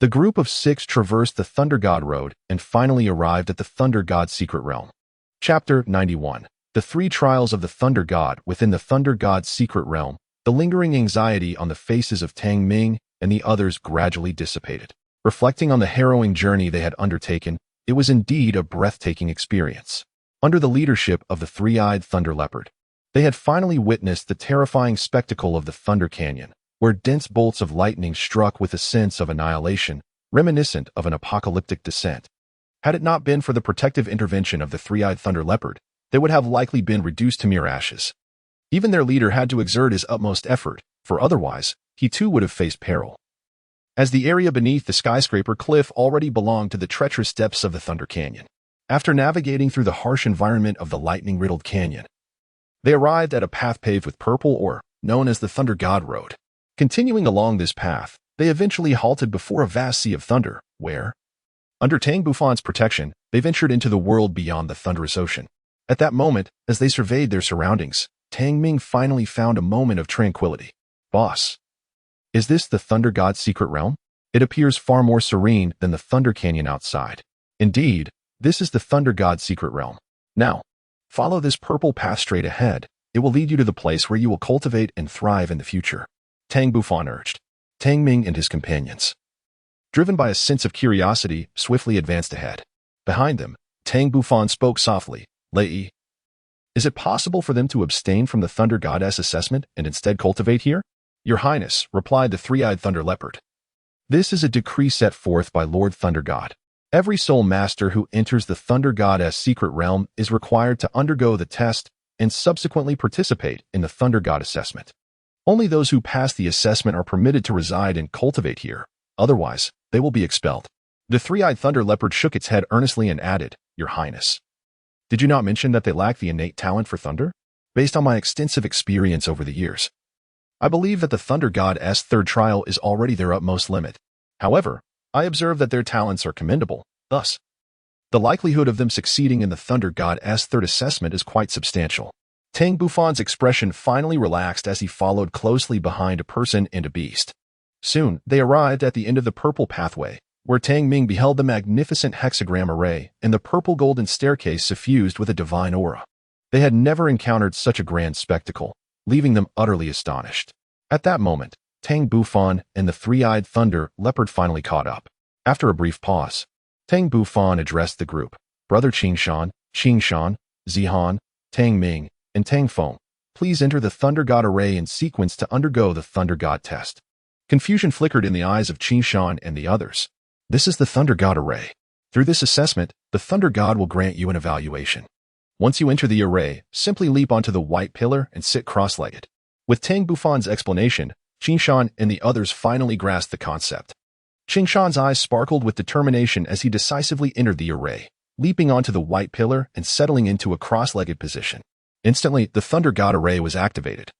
the group of 6 traversed the Thunder God Road and finally arrived at the Thunder God's secret realm. Chapter 91. The 3 Trials of the Thunder God. Within the Thunder God's secret realm, the lingering anxiety on the faces of Tang Ming and the others gradually dissipated. Reflecting on the harrowing journey they had undertaken, it was indeed a breathtaking experience. Under the leadership of the 3-eyed Thunder Leopard, they had finally witnessed the terrifying spectacle of the Thunder Canyon, where dense bolts of lightning struck with a sense of annihilation, reminiscent of an apocalyptic descent. Had it not been for the protective intervention of the 3-eyed Thunder Leopard, they would have likely been reduced to mere ashes. Even their leader had to exert his utmost effort, for otherwise, he too would have faced peril. As the area beneath the skyscraper cliff already belonged to the treacherous depths of the Thunder Canyon. After navigating through the harsh environment of the lightning-riddled canyon, they arrived at a path paved with purple ore, known as the Thunder God Road. Continuing along this path, they eventually halted before a vast sea of thunder, where, under Tang Bufan's protection, they ventured into the world beyond the thunderous ocean. At that moment, as they surveyed their surroundings, Tang Ming finally found a moment of tranquility. "Boss, is this the Thunder God's secret realm? It appears far more serene than the Thunder Canyon outside." "Indeed, this is the Thunder God's secret realm. Now, follow this purple path straight ahead. It will lead you to the place where you will cultivate and thrive in the future," Tang Bufan urged. Tang Ming and his companions, driven by a sense of curiosity, swiftly advanced ahead. Behind them, Tang Bufan spoke softly. "Lei, is it possible for them to abstain from the Thunder Goddess assessment and instead cultivate here?" "Your Highness," replied the 3-eyed Thunder Leopard. "This is a decree set forth by Lord Thunder God. Every Soulmaster who enters the Thunder Goddess secret realm is required to undergo the test and subsequently participate in the Thunder God assessment. Only those who pass the assessment are permitted to reside and cultivate here. Otherwise, they will be expelled." The 3-eyed Thunder Leopard shook its head earnestly and added, "Your Highness, did you not mention that they lack the innate talent for thunder? Based on my extensive experience over the years, I believe that the Thunder God's 3rd trial is already their utmost limit. However, I observe that their talents are commendable. Thus, the likelihood of them succeeding in the Thunder God's 3rd assessment is quite substantial." Tang Bufan's expression finally relaxed as he followed closely behind a person and a beast. Soon, they arrived at the end of the purple pathway, where Tang Ming beheld the magnificent hexagram array and the purple golden staircase suffused with a divine aura. They had never encountered such a grand spectacle, leaving them utterly astonished. At that moment, Tang Bufan and the 3-eyed Thunder Leopard finally caught up. After a brief pause, Tang Bufan addressed the group. "Brother Qing Shan, Zihan, Tang Ming, and Tang Feng, please enter the Thunder God array in sequence to undergo the Thunder God test." Confusion flickered in the eyes of Qing Shan and the others. "This is the Thunder God array. Through this assessment, the Thunder God will grant you an evaluation. Once you enter the array, simply leap onto the white pillar and sit cross-legged." With Tang Bufan's explanation, Qing Shan and the others finally grasped the concept. Qing Shan's eyes sparkled with determination as he decisively entered the array, leaping onto the white pillar and settling into a cross-legged position. Instantly, the Thunder God array was activated,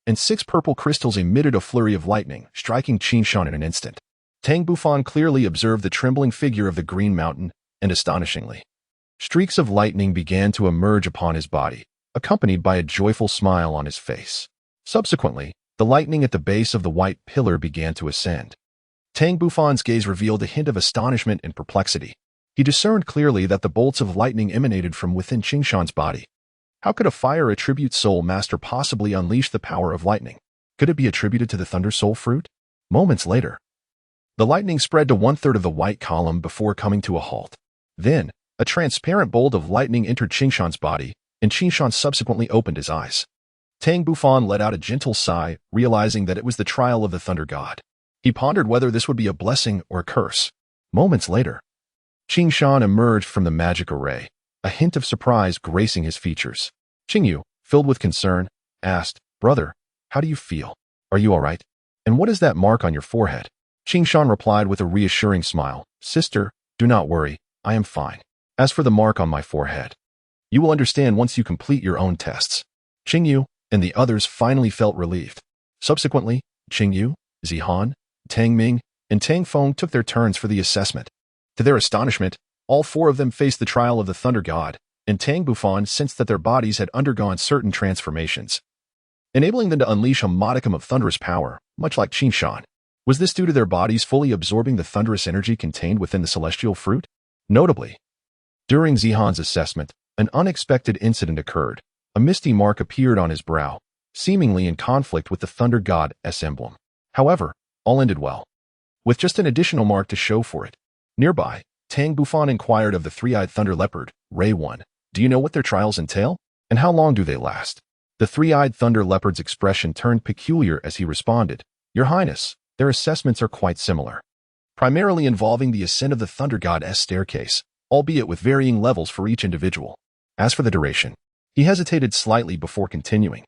and 6 purple crystals emitted a flurry of lightning, striking Qing Shan in an instant. Tang Bufan clearly observed the trembling figure of the Green Mountain, and astonishingly, streaks of lightning began to emerge upon his body, accompanied by a joyful smile on his face. Subsequently, the lightning at the base of the white pillar began to ascend. Tang Bufan's gaze revealed a hint of astonishment and perplexity. He discerned clearly that the bolts of lightning emanated from within Qing Shan's body. How could a fire attribute Soulmaster possibly unleash the power of lightning? Could it be attributed to the Thunder Soul Fruit? Moments later, the lightning spread to 1/3 of the white column before coming to a halt. Then, A transparent bolt of lightning entered Qingshan's body, and Qingshan subsequently opened his eyes. Tang Bufan let out a gentle sigh, realizing that it was the trial of the Thunder God. He pondered whether this would be a blessing or a curse. Moments later, Qingshan emerged from the magic array, a hint of surprise gracing his features. Qingyu, filled with concern, asked, "Brother, how do you feel? Are you all right? And what is that mark on your forehead?" Qingshan replied with a reassuring smile, "Sister, do not worry, I am fine. As for the mark on my forehead, you will understand once you complete your own tests." Qingyu and the others finally felt relieved. Subsequently, Qingyu, Zihan, Tang Ming, and Tang Feng took their turns for the assessment. To their astonishment, all four of them faced the trial of the Thunder God, and Tang Bufan sensed that their bodies had undergone certain transformations, enabling them to unleash a modicum of thunderous power, much like Qingshan. Was this due to their bodies fully absorbing the thunderous energy contained within the celestial fruit? Notably, during Zihan's assessment, an unexpected incident occurred. A misty mark appeared on his brow, seemingly in conflict with the Thunder God's emblem. However, all ended well, with just an additional mark to show for it. Nearby, Tang Bufan inquired of the three-eyed thunder leopard, Ray 1, "Do you know what their trials entail? And how long do they last?" The three-eyed thunder leopard's expression turned peculiar as he responded, "Your Highness, their assessments are quite similar, primarily involving the ascent of the Thunder God's staircase, albeit with varying levels for each individual. As for the duration," he hesitated slightly before continuing.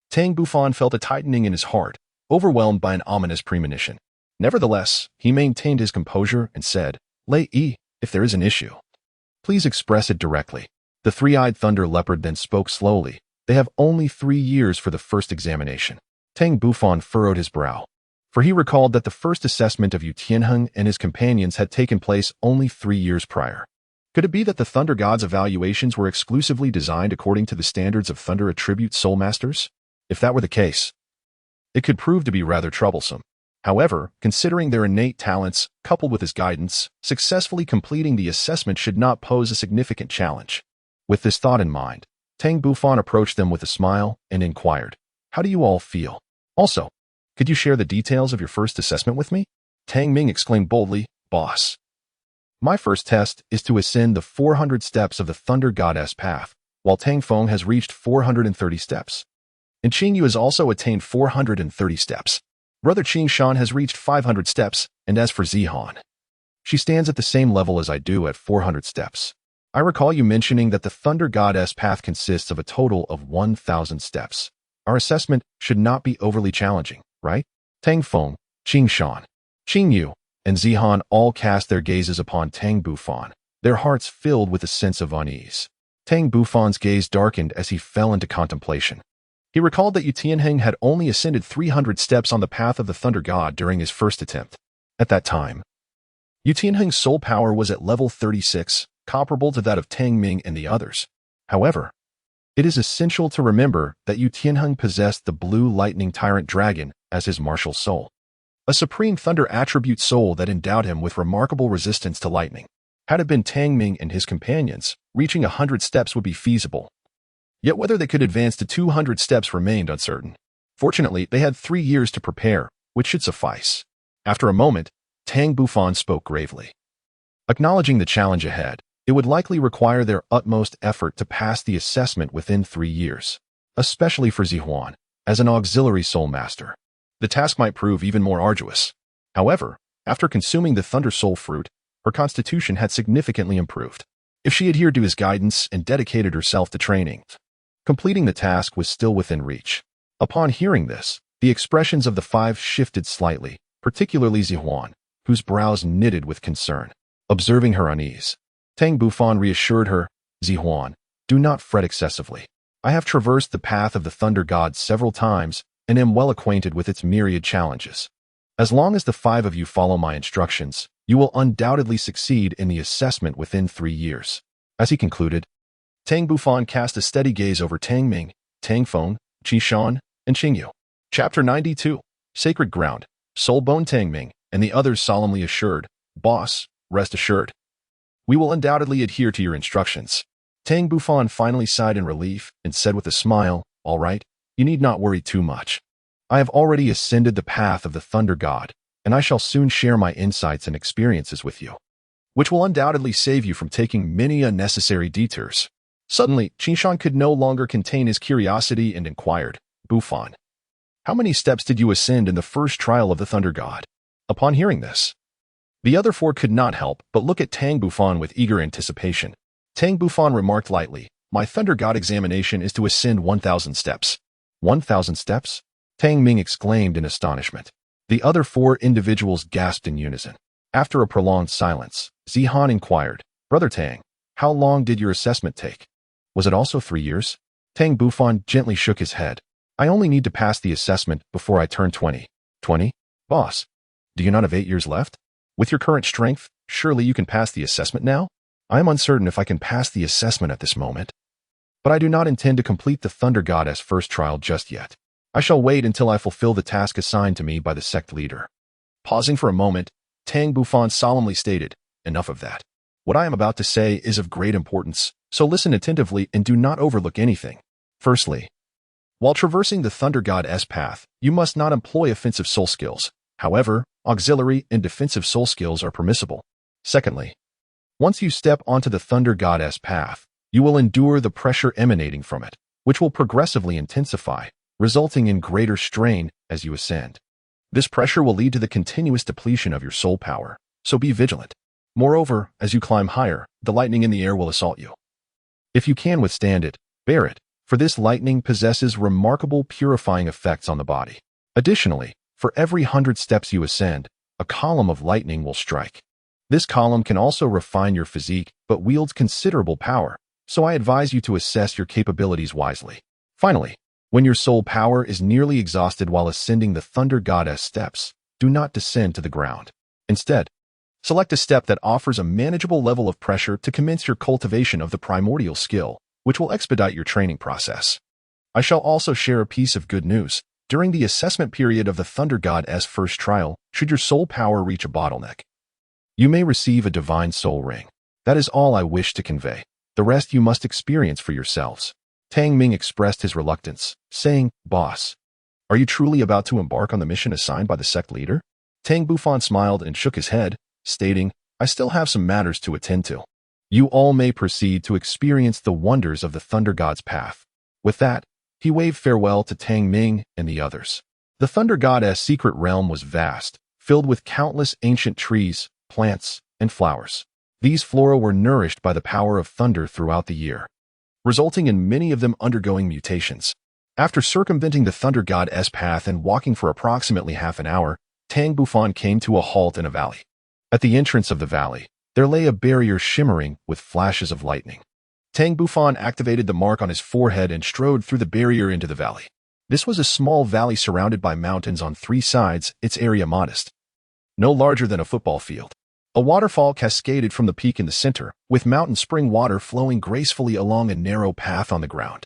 Tang Bufan felt a tightening in his heart, overwhelmed by an ominous premonition. Nevertheless, he maintained his composure and said, "Lei Yi, if there is an issue, please express it directly." The three-eyed thunder leopard then spoke slowly. "They have only 3 years for the first examination." Tang Bufan furrowed his brow, for he recalled that the first assessment of Yu Tianheng and his companions had taken place only 3 years prior. Could it be that the Thunder God's evaluations were exclusively designed according to the standards of Thunder Attribute Soulmasters? If that were the case, it could prove to be rather troublesome. However, considering their innate talents, coupled with his guidance, successfully completing the assessment should not pose a significant challenge. With this thought in mind, Tang Bufan approached them with a smile and inquired, "How do you all feel? Also, could you share the details of your first assessment with me?" Tang Ming exclaimed boldly, "Boss, my first test is to ascend the 400 steps of the Thunder Goddess path, while Tang Feng has reached 430 steps. And Qingyu has also attained 430 steps. Brother Qingshan has reached 500 steps, and as for Zihan, she stands at the same level as I do at 400 steps. I recall you mentioning that the Thunder Goddess path consists of a total of 1,000 steps. Our assessment should not be overly challenging, right?" Tang Feng, Qingshan, Qingyu, and Zihan all cast their gazes upon Tang Bufan, their hearts filled with a sense of unease. Tang Bufan's gaze darkened as he fell into contemplation. He recalled that Yu Tianheng had only ascended 300 steps on the path of the Thunder God during his first attempt. At that time, Yu Tianheng's soul power was at level 36, comparable to that of Tang Ming and the others. However, it is essential to remember that Yu Tianheng possessed the blue lightning tyrant dragon as his martial soul, a supreme thunder attribute soul that endowed him with remarkable resistance to lightning. Had it been Tang Ming and his companions, reaching 100 steps would be feasible. Yet whether they could advance to 200 steps remained uncertain. Fortunately, they had 3 years to prepare, which should suffice. After a moment, Tang Bufan spoke gravely. Acknowledging the challenge ahead, it would likely require their utmost effort to pass the assessment within 3 years, especially for Zihuan, as an auxiliary Soulmaster. The task might prove even more arduous. However, after consuming the Thunder Soul fruit, her constitution had significantly improved. If she adhered to his guidance and dedicated herself to training, completing the task was still within reach. Upon hearing this, the expressions of the 5 shifted slightly, particularly Zihuan, whose brows knitted with concern. Observing her unease, Tang Bufan reassured her, "Zihuan, do not fret excessively. I have traversed the path of the Thunder God several times and am well acquainted with its myriad challenges. As long as the 5 of you follow my instructions, you will undoubtedly succeed in the assessment within 3 years." As he concluded, Tang Bufan cast a steady gaze over Tang Ming, Tang Feng, Qishan, and Qingyu. Chapter 92, Sacred Ground. Soulbone Tang Ming and the others solemnly assured, "Boss, rest assured. We will undoubtedly adhere to your instructions." Tang Bufan finally sighed in relief and said with a smile, "All right, you need not worry too much. I have already ascended the path of the Thunder God, and I shall soon share my insights and experiences with you." which will undoubtedly save you from taking many unnecessary detours. Suddenly, Qinshan could no longer contain his curiosity and inquired, Bufan, how many steps did you ascend in the first trial of the Thunder God? Upon hearing this, the other four could not help but look at Tang Bufan with eager anticipation. Tang Bufan remarked lightly, my Thunder God examination is to ascend 1,000 steps. 1,000 steps? Tang Ming exclaimed in astonishment. The other four individuals gasped in unison. After a prolonged silence, Zihan inquired, Brother Tang, how long did your assessment take? Was it also 3 years? Tang Bufan gently shook his head. I only need to pass the assessment before I turn 20. 20? Boss, do you not have 8 years left? With your current strength, surely you can pass the assessment now? I am uncertain if I can pass the assessment at this moment. But I do not intend to complete the Thunder Goddess first trial just yet. I shall wait until I fulfill the task assigned to me by the sect leader. Pausing for a moment, Tang Bufan solemnly stated, enough of that. What I am about to say is of great importance, so listen attentively and do not overlook anything. Firstly, while traversing the Thunder God's path, you must not employ offensive soul skills. However, auxiliary and defensive soul skills are permissible. Secondly, once you step onto the Thunder God's path, you will endure the pressure emanating from it, which will progressively intensify, resulting in greater strain as you ascend. This pressure will lead to the continuous depletion of your soul power, so be vigilant. Moreover, as you climb higher, the lightning in the air will assault you. If you can withstand it, bear it, for this lightning possesses remarkable purifying effects on the body. Additionally, for every 100 steps you ascend, a column of lightning will strike. This column can also refine your physique, but wields considerable power, so I advise you to assess your capabilities wisely. Finally, when your soul power is nearly exhausted while ascending the Thunder Goddess steps, do not descend to the ground. Instead, select a step that offers a manageable level of pressure to commence your cultivation of the primordial skill, which will expedite your training process. I shall also share a piece of good news. During the assessment period of the Thunder God's first trial, should your soul power reach a bottleneck, you may receive a divine soul ring. That is all I wish to convey. The rest you must experience for yourselves. Tang Ming expressed his reluctance, saying, Boss, are you truly about to embark on the mission assigned by the sect leader? Tang Bufan smiled and shook his head, stating, I still have some matters to attend to. You all may proceed to experience the wonders of the Thunder God's path. With that, he waved farewell to Tang Ming and the others. The Thunder God's secret realm was vast, filled with countless ancient trees, plants, and flowers. These flora were nourished by the power of thunder throughout the year, resulting in many of them undergoing mutations. After circumventing the Thunder God's path and walking for approximately half an hour, Tang Bufan came to a halt in a valley. At the entrance of the valley, there lay a barrier shimmering with flashes of lightning. Tang Bufan activated the mark on his forehead and strode through the barrier into the valley. This was a small valley surrounded by mountains on 3 sides, its area modest, no larger than a football field. A waterfall cascaded from the peak in the center, with mountain spring water flowing gracefully along a narrow path on the ground.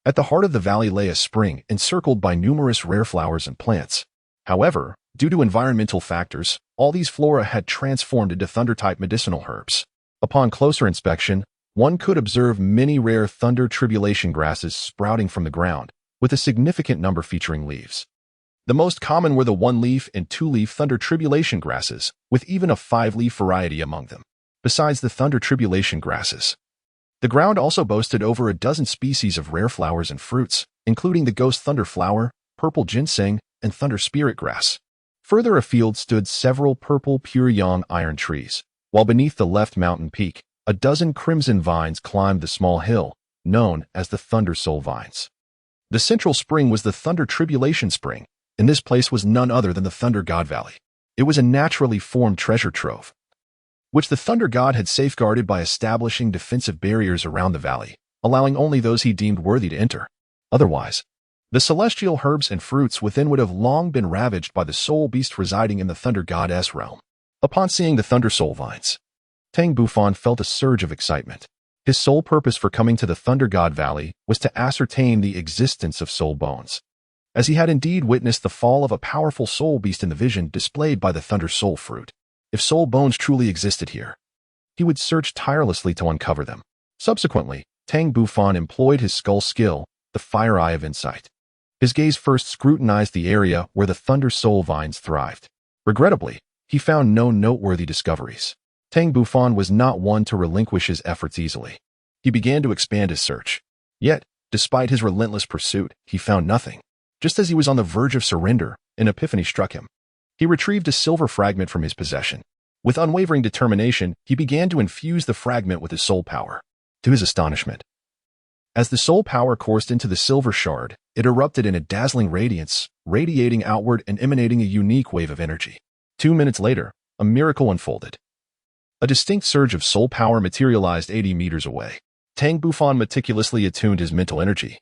At the heart of the valley lay a spring encircled by numerous rare flowers and plants. However, due to environmental factors, all these flora had transformed into thunder-type medicinal herbs. Upon closer inspection, one could observe many rare thunder tribulation grasses sprouting from the ground, with a significant number featuring leaves. The most common were the 1-leaf and 2-leaf thunder tribulation grasses, with even a 5-leaf variety among them. Besides the thunder tribulation grasses, the ground also boasted over a dozen species of rare flowers and fruits, including the ghost thunder flower, purple ginseng, and thunder spirit grass. Further afield stood several purple pure yang iron trees, while beneath the left mountain peak, a dozen crimson vines climbed the small hill, known as the Thunder Soul Vines. The central spring was the Thunder Tribulation Spring, and this place was none other than the Thunder God Valley. It was a naturally formed treasure trove, which the Thunder God had safeguarded by establishing defensive barriers around the valley, allowing only those he deemed worthy to enter. Otherwise, the celestial herbs and fruits within would have long been ravaged by the soul beast residing in the Thunder God's realm. Upon seeing the Thunder Soul Vines, Tang Bufan felt a surge of excitement. His sole purpose for coming to the Thunder God Valley was to ascertain the existence of soul bones, as he had indeed witnessed the fall of a powerful soul beast in the vision displayed by the Thunder Soul Fruit. If soul bones truly existed here, he would search tirelessly to uncover them. Subsequently, Tang Bufan employed his skull skill, the Fire Eye of Insight. His gaze first scrutinized the area where the Thunder Soul Vines thrived. Regrettably, he found no noteworthy discoveries. Tang Bufan was not one to relinquish his efforts easily. He began to expand his search. Yet, despite his relentless pursuit, he found nothing. Just as he was on the verge of surrender, an epiphany struck him. He retrieved a silver fragment from his possession. With unwavering determination, he began to infuse the fragment with his soul power. To his astonishment, as the soul power coursed into the silver shard, it erupted in a dazzling radiance, radiating outward and emanating a unique wave of energy. 2 minutes later, a miracle unfolded. A distinct surge of soul power materialized 80 meters away. Tang Bufan meticulously attuned his mental energy,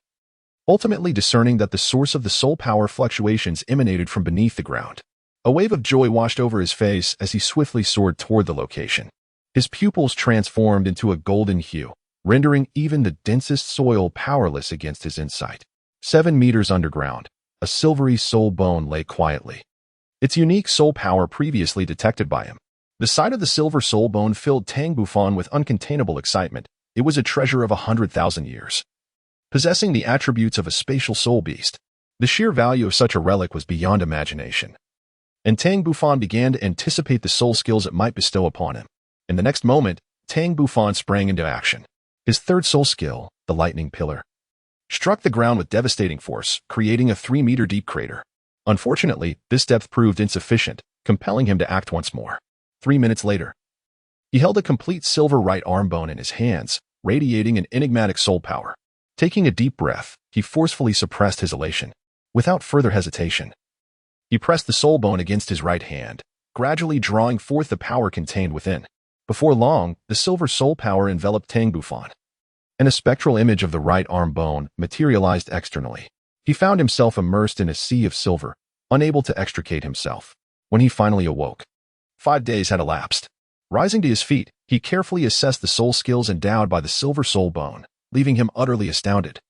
ultimately discerning that the source of the soul power fluctuations emanated from beneath the ground. A wave of joy washed over his face as he swiftly soared toward the location. His pupils transformed into a golden hue, rendering even the densest soil powerless against his insight. 7 meters underground, a silvery soul bone lay quietly, its unique soul power previously detected by him. The sight of the silver soul bone filled Tang Bufan with uncontainable excitement. It was a treasure of 100,000 years, possessing the attributes of a spatial soul beast. The sheer value of such a relic was beyond imagination, and Tang Bufan began to anticipate the soul skills it might bestow upon him. In the next moment, Tang Bufan sprang into action. His third soul skill, the lightning pillar, struck the ground with devastating force, creating a 3-meter-deep crater. Unfortunately, this depth proved insufficient, compelling him to act once more. 3 minutes later, he held a complete silver right arm bone in his hands, radiating an enigmatic soul power. Taking a deep breath, he forcefully suppressed his elation. Without further hesitation, he pressed the soul bone against his right hand, gradually drawing forth the power contained within. Before long, the silver soul power enveloped Tang Bufan, and a spectral image of the right arm bone materialized externally. He found himself immersed in a sea of silver, unable to extricate himself. When he finally awoke, 5 days had elapsed. Rising to his feet, he carefully assessed the soul skills endowed by the silver soul bone, leaving him utterly astounded.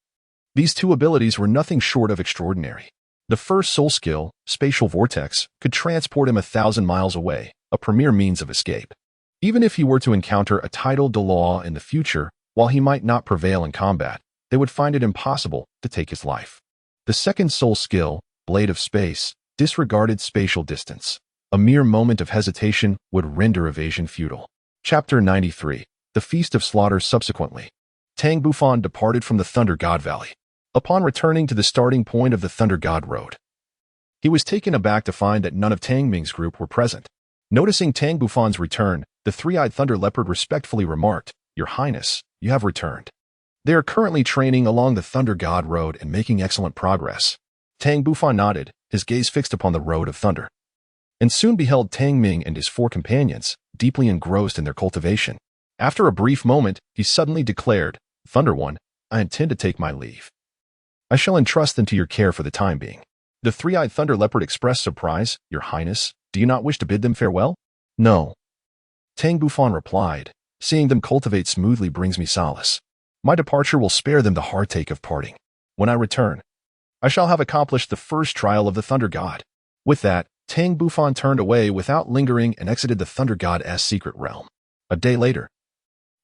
These two abilities were nothing short of extraordinary. The first soul skill, spatial vortex, could transport him 1,000 miles away, a premier means of escape. Even if he were to encounter a tidal Douluo in the future, while he might not prevail in combat, they would find it impossible to take his life. The second soul skill, blade of space, disregarded spatial distance. A mere moment of hesitation would render evasion futile. Chapter 93. The Feast of Slaughter. Subsequently, Tang Bufan departed from the Thunder God Valley. Upon returning to the starting point of the Thunder God Road, he was taken aback to find that none of Tang Ming's group were present. Noticing Tang Bufan's return, the three-eyed thunder leopard respectfully remarked, "Your Highness, you have returned." They are currently training along the Thunder God Road and making excellent progress. Tang Bufan nodded, his gaze fixed upon the Road of Thunder, and soon beheld Tang Ming and his 4 companions, deeply engrossed in their cultivation. After a brief moment, he suddenly declared, "Thunder One, I intend to take my leave. I shall entrust them to your care for the time being." The three-eyed thunder leopard expressed surprise. "Your Highness, do you not wish to bid them farewell?" "No," Tang Bufan replied. "Seeing them cultivate smoothly brings me solace. My departure will spare them the heartache of parting. When I return, I shall have accomplished the first trial of the Thunder God." With that, Tang Bufan turned away without lingering and exited the Thunder God's secret realm. A day later,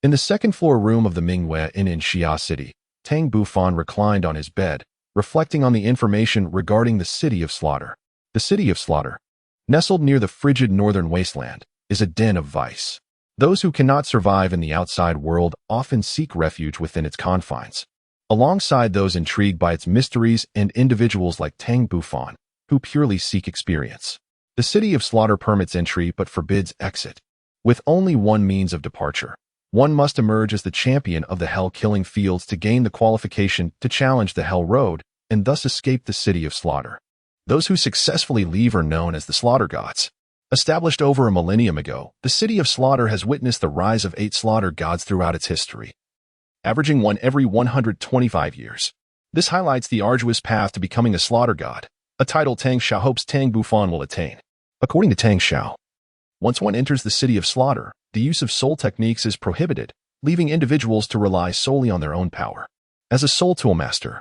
in the second-floor room of the Mingwei Inn in Xia City, Tang Bufan reclined on his bed, reflecting on the information regarding the City of Slaughter. The City of Slaughter, nestled near the frigid northern wasteland, is a den of vice. Those who cannot survive in the outside world often seek refuge within its confines, alongside those intrigued by its mysteries and individuals like Tang Bufan, who purely seek experience. The City of Slaughter permits entry but forbids exit. With only one means of departure, one must emerge as the champion of the hell-killing fields to gain the qualification to challenge the Hell Road and thus escape the City of Slaughter. Those who successfully leave are known as the Slaughter Gods. Established over a millennium ago, the City of Slaughter has witnessed the rise of 8 Slaughter Gods throughout its history, averaging one every 125 years. This highlights the arduous path to becoming a Slaughter God, a title Tang Xiao hopes Tang Bufan will attain. According to Tang Xiao, once one enters the City of Slaughter, the use of soul techniques is prohibited, leaving individuals to rely solely on their own power. As a soul toolmaster,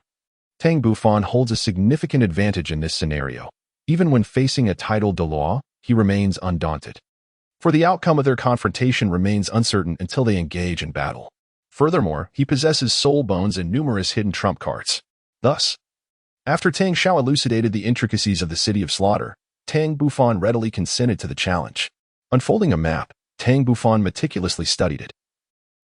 Tang Bufan holds a significant advantage in this scenario. Even when facing a tidal Douluo, he remains undaunted, for the outcome of their confrontation remains uncertain until they engage in battle. Furthermore, he possesses soul bones and numerous hidden trump cards. Thus, after Tang Xiao elucidated the intricacies of the City of Slaughter, Tang Bufan readily consented to the challenge. Unfolding a map, Tang Bufan meticulously studied it,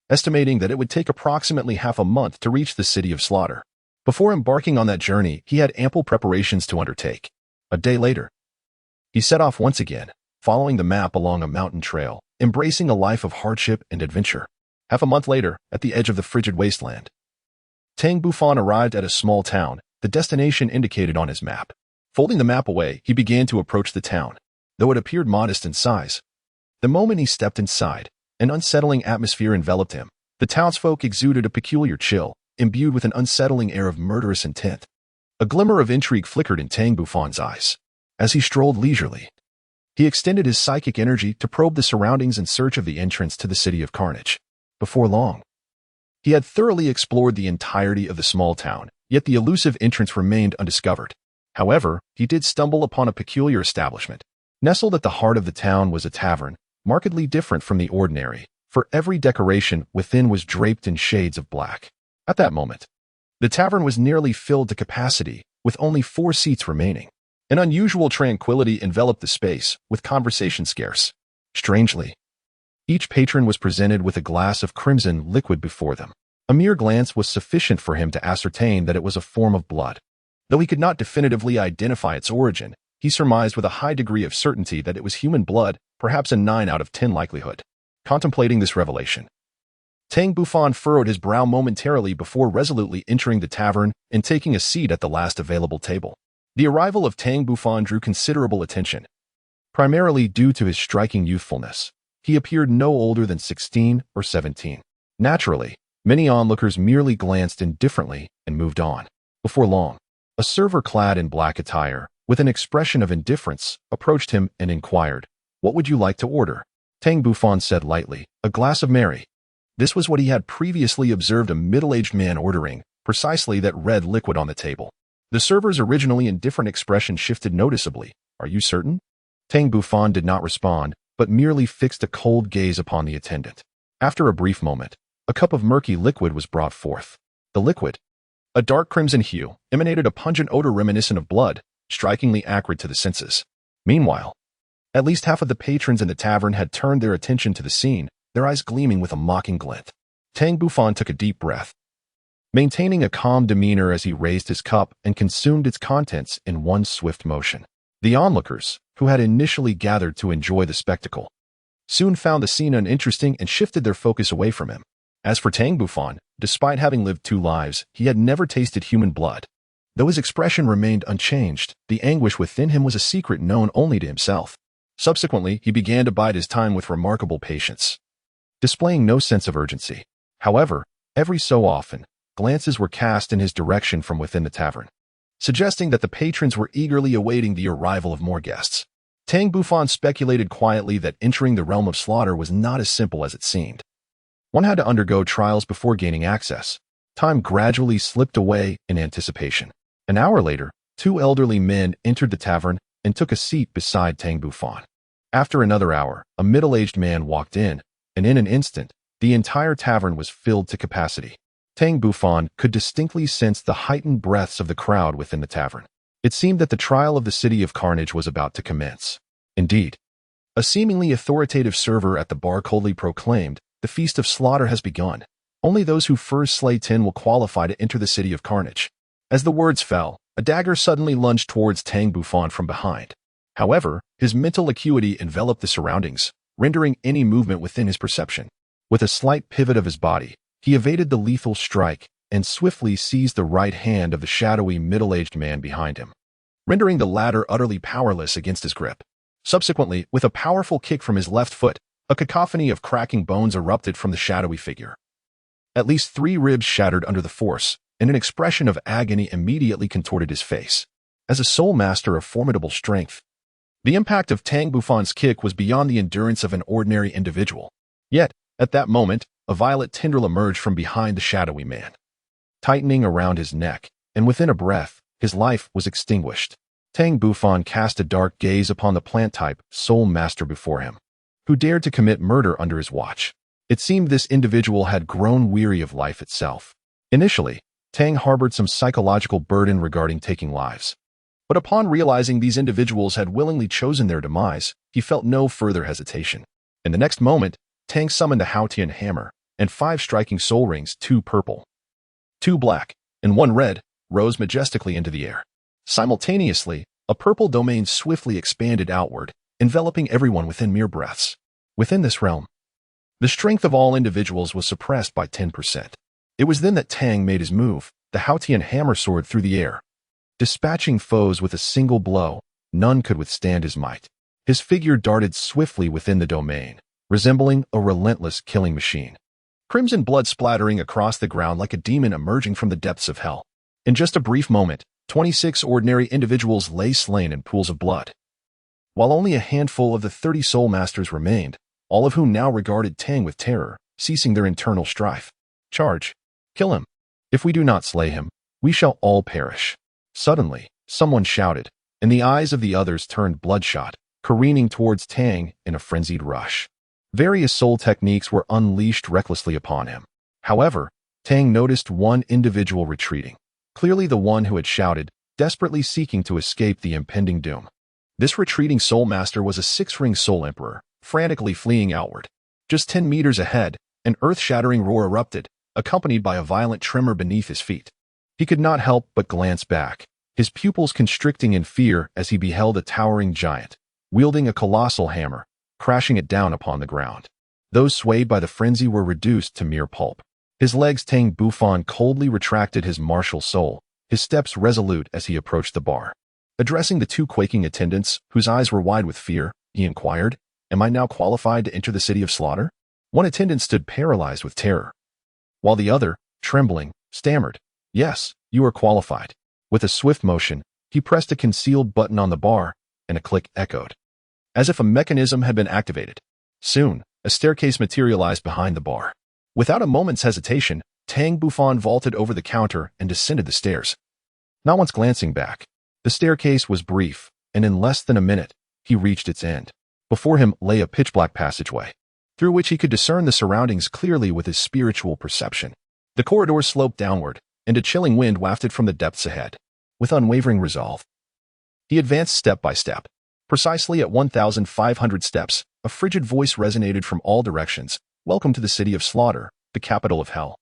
estimating that it would take approximately half a month to reach the city of slaughter. Before embarking on that journey, he had ample preparations to undertake. A day later, he set off once again, following the map along a mountain trail, embracing a life of hardship and adventure. Half a month later, at the edge of the frigid wasteland, Tang Bufan arrived at a small town, the destination indicated on his map. Folding the map away, he began to approach the town, though it appeared modest in size. The moment he stepped inside, an unsettling atmosphere enveloped him. The townsfolk exuded a peculiar chill, imbued with an unsettling air of murderous intent. A glimmer of intrigue flickered in Tang Bufan's eyes. As he strolled leisurely, he extended his psychic energy to probe the surroundings in search of the entrance to the City of Carnage. Before long, he had thoroughly explored the entirety of the small town, yet the elusive entrance remained undiscovered. However, he did stumble upon a peculiar establishment. Nestled at the heart of the town was a tavern, markedly different from the ordinary, for every decoration within was draped in shades of black. At that moment, the tavern was nearly filled to capacity, with only 4 seats remaining. An unusual tranquility enveloped the space, with conversation scarce. Strangely, each patron was presented with a glass of crimson liquid before them. A mere glance was sufficient for him to ascertain that it was a form of blood. Though he could not definitively identify its origin, he surmised with a high degree of certainty that it was human blood, perhaps a 9 out of 10 likelihood. Contemplating this revelation, Tang Bufan furrowed his brow momentarily before resolutely entering the tavern and taking a seat at the last available table. The arrival of Tang Bufan drew considerable attention, primarily due to his striking youthfulness. He appeared no older than 16 or 17. Naturally, many onlookers merely glanced indifferently and moved on. Before long, a server clad in black attire, with an expression of indifference, approached him and inquired, "What would you like to order?" Tang Bufan said lightly, "A glass of Mary." This was what he had previously observed a middle-aged man ordering, precisely that red liquid on the table. The server's originally indifferent expression shifted noticeably. "Are you certain?" Tang Bufan did not respond, but merely fixed a cold gaze upon the attendant. After a brief moment, a cup of murky liquid was brought forth. The liquid, a dark crimson hue, emanated a pungent odor reminiscent of blood, strikingly acrid to the senses. Meanwhile, at least half of the patrons in the tavern had turned their attention to the scene, their eyes gleaming with a mocking glint. Tang Bufan took a deep breath, maintaining a calm demeanor as he raised his cup and consumed its contents in one swift motion. The onlookers, who had initially gathered to enjoy the spectacle, soon found the scene uninteresting and shifted their focus away from him. As for Tang Bufan, despite having lived 2 lives, he had never tasted human blood. Though his expression remained unchanged, the anguish within him was a secret known only to himself. Subsequently, he began to bide his time with remarkable patience, displaying no sense of urgency. However, every so often, glances were cast in his direction from within the tavern, suggesting that the patrons were eagerly awaiting the arrival of more guests. Tang Bufan speculated quietly that entering the realm of slaughter was not as simple as it seemed. One had to undergo trials before gaining access. Time gradually slipped away in anticipation. An hour later, 2 elderly men entered the tavern and took a seat beside Tang Bufan. After another hour, a middle-aged man walked in, and in an instant, the entire tavern was filled to capacity. Tang Bufan could distinctly sense the heightened breaths of the crowd within the tavern. It seemed that the trial of the City of Carnage was about to commence. Indeed, a seemingly authoritative server at the bar coldly proclaimed, "The feast of slaughter has begun. Only those who first slay 10 will qualify to enter the City of Carnage." As the words fell, a dagger suddenly lunged towards Tang Bufan from behind. However, his mental acuity enveloped the surroundings, rendering any movement within his perception. With a slight pivot of his body, he evaded the lethal strike and swiftly seized the right hand of the shadowy middle-aged man behind him, rendering the latter utterly powerless against his grip. Subsequently, with a powerful kick from his left foot, a cacophony of cracking bones erupted from the shadowy figure. At least 3 ribs shattered under the force, and an expression of agony immediately contorted his face. As a Soulmaster of formidable strength, the impact of Tang Bufan's kick was beyond the endurance of an ordinary individual. Yet, at that moment, a violet tendril emerged from behind the shadowy man, tightening around his neck, and within a breath, his life was extinguished. Tang Bufan cast a dark gaze upon the plant-type Soulmaster before him, who dared to commit murder under his watch. It seemed this individual had grown weary of life itself. Initially, Tang harbored some psychological burden regarding taking lives. But upon realizing these individuals had willingly chosen their demise, he felt no further hesitation. In the next moment, Tang summoned the Haotian hammer, and 5 striking soul rings, 2 purple, 2 black, and 1 red, rose majestically into the air. Simultaneously, a purple domain swiftly expanded outward, enveloping everyone within mere breaths. Within this realm, the strength of all individuals was suppressed by 10%. It was then that Tang made his move, the Haotian hammer sword through the air. Dispatching foes with a single blow, none could withstand his might. His figure darted swiftly within the domain, resembling a relentless killing machine. Crimson blood splattering across the ground like a demon emerging from the depths of hell. In just a brief moment, 26 ordinary individuals lay slain in pools of blood. While only a handful of the 30 Soulmasters remained, all of whom now regarded Tang with terror, ceasing their internal strife. Charge! Kill him! If we do not slay him, we shall all perish. Suddenly, someone shouted, and the eyes of the others turned bloodshot, careening towards Tang in a frenzied rush. Various soul techniques were unleashed recklessly upon him. However, Tang noticed one individual retreating, clearly the one who had shouted, desperately seeking to escape the impending doom. This retreating Soulmaster was a 6-ring Soul Emperor, frantically fleeing outward. Just 10 meters ahead, an earth-shattering roar erupted, accompanied by a violent tremor beneath his feet. He could not help but glance back, his pupils constricting in fear as he beheld a towering giant, wielding a colossal hammer, crashing it down upon the ground. Those swayed by the frenzy were reduced to mere pulp. His legs Tang Bufan coldly retracted his martial soul, his steps resolute as he approached the bar. Addressing the 2 quaking attendants, whose eyes were wide with fear, he inquired, "Am I now qualified to enter the city of slaughter?" One attendant stood paralyzed with terror, while the other, trembling, stammered, "Yes, you are qualified." With a swift motion, he pressed a concealed button on the bar, and a click echoed, as if a mechanism had been activated. Soon, a staircase materialized behind the bar. Without a moment's hesitation, Tang Bufan vaulted over the counter and descended the stairs. Not once glancing back, the staircase was brief, and in less than a minute, he reached its end. Before him lay a pitch-black passageway, through which he could discern the surroundings clearly with his spiritual perception. The corridor sloped downward, and a chilling wind wafted from the depths ahead. With unwavering resolve, he advanced step by step. Precisely at 1,500 steps, a frigid voice resonated from all directions. "Welcome to the city of slaughter, the capital of hell.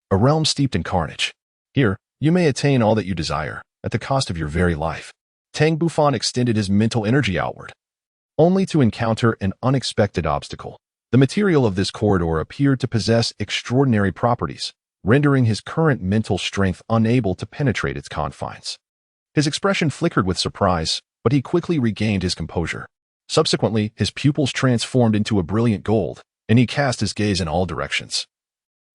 A realm steeped in carnage. Here, you may attain all that you desire, at the cost of your very life." Tang Bufan extended his mental energy outward, only to encounter an unexpected obstacle. The material of this corridor appeared to possess extraordinary properties, rendering his current mental strength unable to penetrate its confines. His expression flickered with surprise, but he quickly regained his composure. Subsequently, his pupils transformed into a brilliant gold, and he cast his gaze in all directions.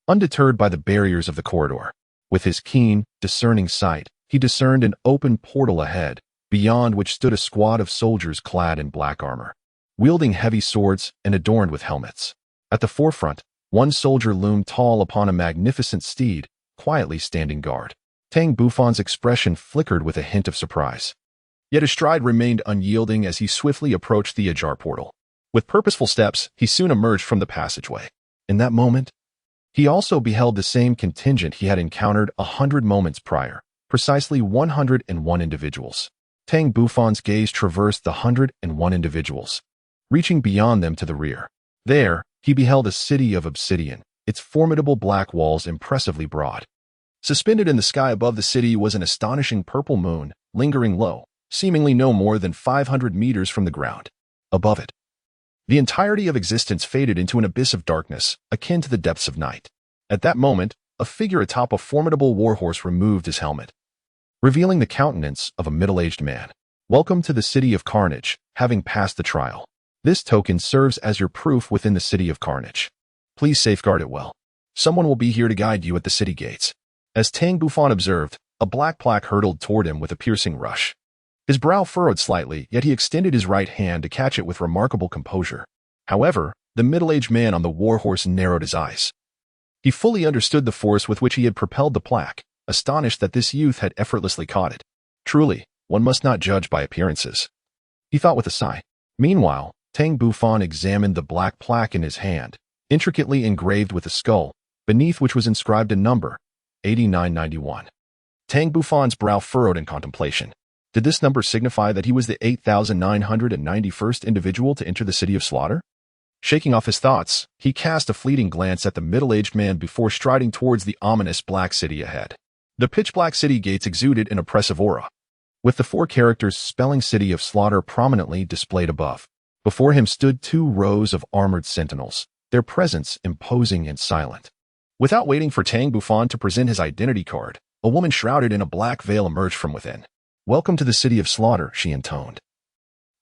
Undeterred by the barriers of the corridor, with his keen, discerning sight, he discerned an open portal ahead, beyond which stood a squad of soldiers clad in black armor, wielding heavy swords and adorned with helmets. At the forefront, one soldier loomed tall upon a magnificent steed, quietly standing guard. Tang Bufan's expression flickered with a hint of surprise. Yet his stride remained unyielding as he swiftly approached the ajar portal. With purposeful steps, he soon emerged from the passageway. In that moment, he also beheld the same contingent he had encountered 100 moments prior, precisely 101 individuals. Tang Bufan's gaze traversed the 101 individuals, reaching beyond them to the rear. There, he beheld a city of obsidian, its formidable black walls impressively broad. Suspended in the sky above the city was an astonishing purple moon, lingering low, seemingly no more than 500 meters from the ground. Above it, the entirety of existence faded into an abyss of darkness, akin to the depths of night. At that moment, a figure atop a formidable warhorse removed his helmet, revealing the countenance of a middle-aged man. "Welcome to the city of carnage, having passed the trial. This token serves as your proof within the city of carnage. Please safeguard it well. Someone will be here to guide you at the city gates." As Tang Bufan observed, a black plaque hurtled toward him with a piercing rush. His brow furrowed slightly, yet he extended his right hand to catch it with remarkable composure. However, the middle-aged man on the warhorse narrowed his eyes. He fully understood the force with which he had propelled the plaque, astonished that this youth had effortlessly caught it. Truly, one must not judge by appearances, he thought with a sigh. Meanwhile, Tang Bufan examined the black plaque in his hand, intricately engraved with a skull, beneath which was inscribed a number, 8991. Tang Bufan's brow furrowed in contemplation. Did this number signify that he was the 8,991st individual to enter the city of slaughter? Shaking off his thoughts, he cast a fleeting glance at the middle-aged man before striding towards the ominous black city ahead. The pitch-black city gates exuded an oppressive aura, with the 4 characters spelling City of Slaughter prominently displayed above. Before him stood 2 rows of armored sentinels, their presence imposing and silent. Without waiting for Tang Bufan to present his identity card, a woman shrouded in a black veil emerged from within. "Welcome to the City of Slaughter," she intoned,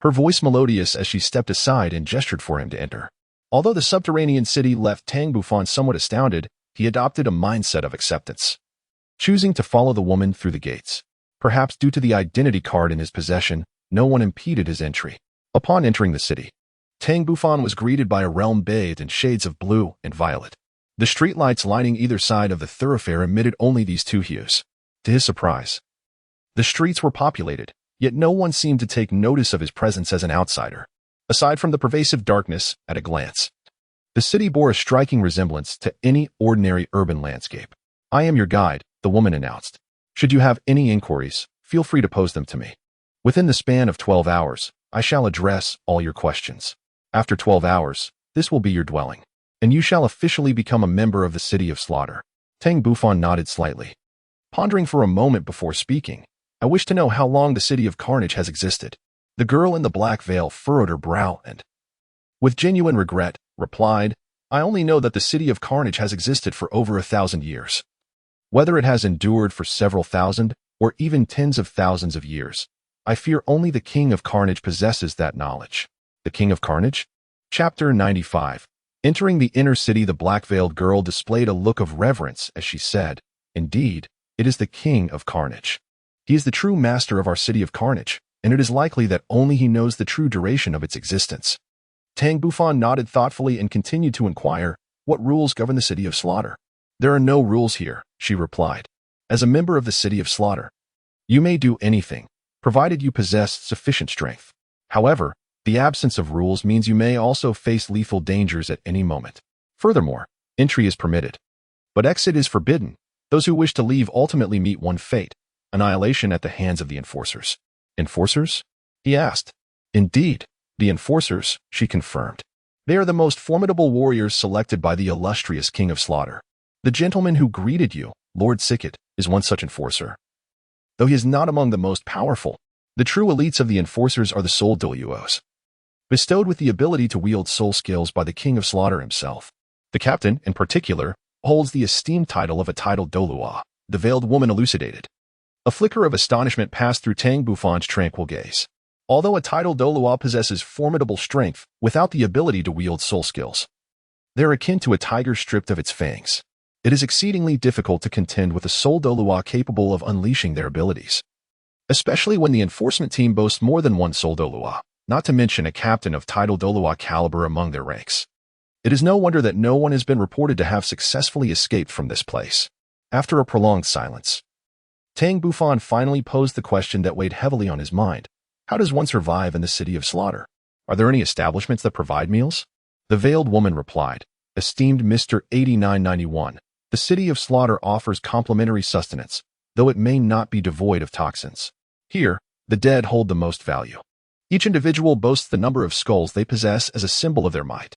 her voice melodious as she stepped aside and gestured for him to enter. Although the subterranean city left Tang Bufan somewhat astounded, he adopted a mindset of acceptance, choosing to follow the woman through the gates. Perhaps due to the identity card in his possession, no one impeded his entry. Upon entering the city, Tang Bufan was greeted by a realm bathed in shades of blue and violet. The streetlights lining either side of the thoroughfare emitted only these 2 hues. To his surprise, the streets were populated, yet no one seemed to take notice of his presence as an outsider. Aside from the pervasive darkness, at a glance, the city bore a striking resemblance to any ordinary urban landscape. "I am your guide," the woman announced. "Should you have any inquiries, feel free to pose them to me. Within the span of 12 hours, I shall address all your questions. After 12 hours, this will be your dwelling, and you shall officially become a member of the City of Slaughter." Tang Bufan nodded slightly, pondering for a moment before speaking. "I wish to know how long the City of Carnage has existed." The girl in the black veil furrowed her brow and, with genuine regret, replied, "I only know that the City of Carnage has existed for over 1,000 years. Whether it has endured for several thousand, or even tens of thousands of years, I fear only the King of Carnage possesses that knowledge." The King of Carnage? Chapter 95. Entering the inner city, the black-veiled girl displayed a look of reverence as she said, "Indeed, it is the King of Carnage. He is the true master of our City of Carnage, and it is likely that only he knows the true duration of its existence." Tang Bufan nodded thoughtfully and continued to inquire, "What rules govern the City of Slaughter?" "There are no rules here," she replied. "As a member of the City of Slaughter, you may do anything, provided you possess sufficient strength. However, the absence of rules means you may also face lethal dangers at any moment. Furthermore, entry is permitted, but exit is forbidden. Those who wish to leave ultimately meet one fate: annihilation at the hands of the enforcers." "Enforcers?" he asked. "Indeed, the enforcers," she confirmed. "They are the most formidable warriors selected by the illustrious King of Slaughter. The gentleman who greeted you, Lord Sicket, is one such enforcer. Though he is not among the most powerful, the true elites of the enforcers are the soul Douluos, bestowed with the ability to wield soul skills by the King of Slaughter himself. The captain, in particular, holds the esteemed title of a titled Douluo," the veiled woman elucidated. A flicker of astonishment passed through Tang Bufan's tranquil gaze. Although a titled Douluo possesses formidable strength without the ability to wield soul skills, they're akin to a tiger stripped of its fangs. It is exceedingly difficult to contend with a soul Douluo capable of unleashing their abilities, especially when the enforcement team boasts more than one soul Douluo, not to mention a captain of titled Douluo caliber among their ranks. It is no wonder that no one has been reported to have successfully escaped from this place. After a prolonged silence, Tang Bufan finally posed the question that weighed heavily on his mind. "How does one survive in the City of Slaughter? Are there any establishments that provide meals?" The veiled woman replied, "Esteemed Mr. 8991, the City of Slaughter offers complimentary sustenance, though it may not be devoid of toxins. Here, the dead hold the most value. Each individual boasts the number of skulls they possess as a symbol of their might.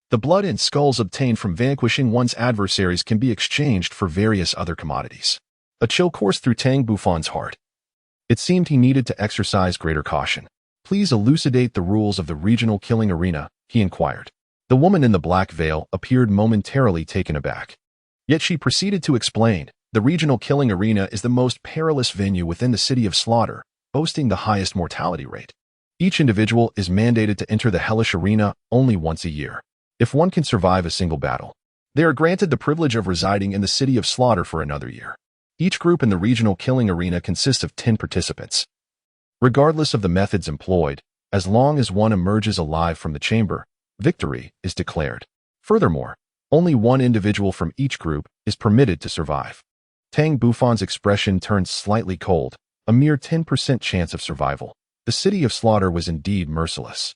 The blood and skulls obtained from vanquishing one's adversaries can be exchanged for various other commodities." A chill coursed through Tang Bufan's heart. It seemed he needed to exercise greater caution. "Please elucidate the rules of the regional killing arena," he inquired. The woman in the black veil appeared momentarily taken aback. Yet she proceeded to explain, "The regional killing arena is the most perilous venue within the City of Slaughter, boasting the highest mortality rate. Each individual is mandated to enter the hellish arena only once a year. If one can survive a single battle, they are granted the privilege of residing in the City of Slaughter for another year. Each group in the regional killing arena consists of 10 participants. Regardless of the methods employed, as long as one emerges alive from the chamber, victory is declared. Furthermore, only one individual from each group is permitted to survive." Tang Bufan's expression turned slightly cold. A mere 10% chance of survival. The City of Slaughter was indeed merciless.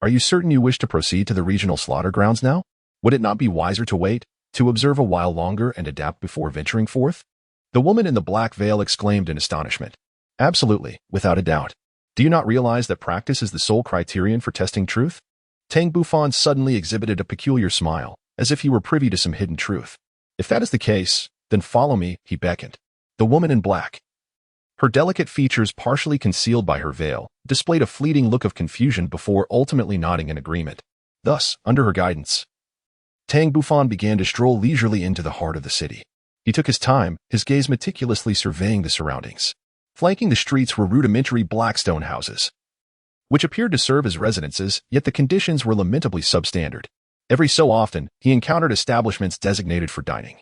"Are you certain you wish to proceed to the regional slaughter grounds now? Would it not be wiser to wait, to observe a while longer and adapt before venturing forth?" The woman in the black veil exclaimed in astonishment. "Absolutely, without a doubt. Do you not realize that practice is the sole criterion for testing truth? Tang Bufan suddenly exhibited a peculiar smile, as if he were privy to some hidden truth. If that is the case, then follow me, he beckoned. The woman in black, her delicate features partially concealed by her veil, displayed a fleeting look of confusion before ultimately nodding in agreement. Thus, under her guidance, Tang Bufan began to stroll leisurely into the heart of the city. He took his time, his gaze meticulously surveying the surroundings. Flanking the streets were rudimentary black stone houses, which appeared to serve as residences, yet the conditions were lamentably substandard. Every so often, he encountered establishments designated for dining,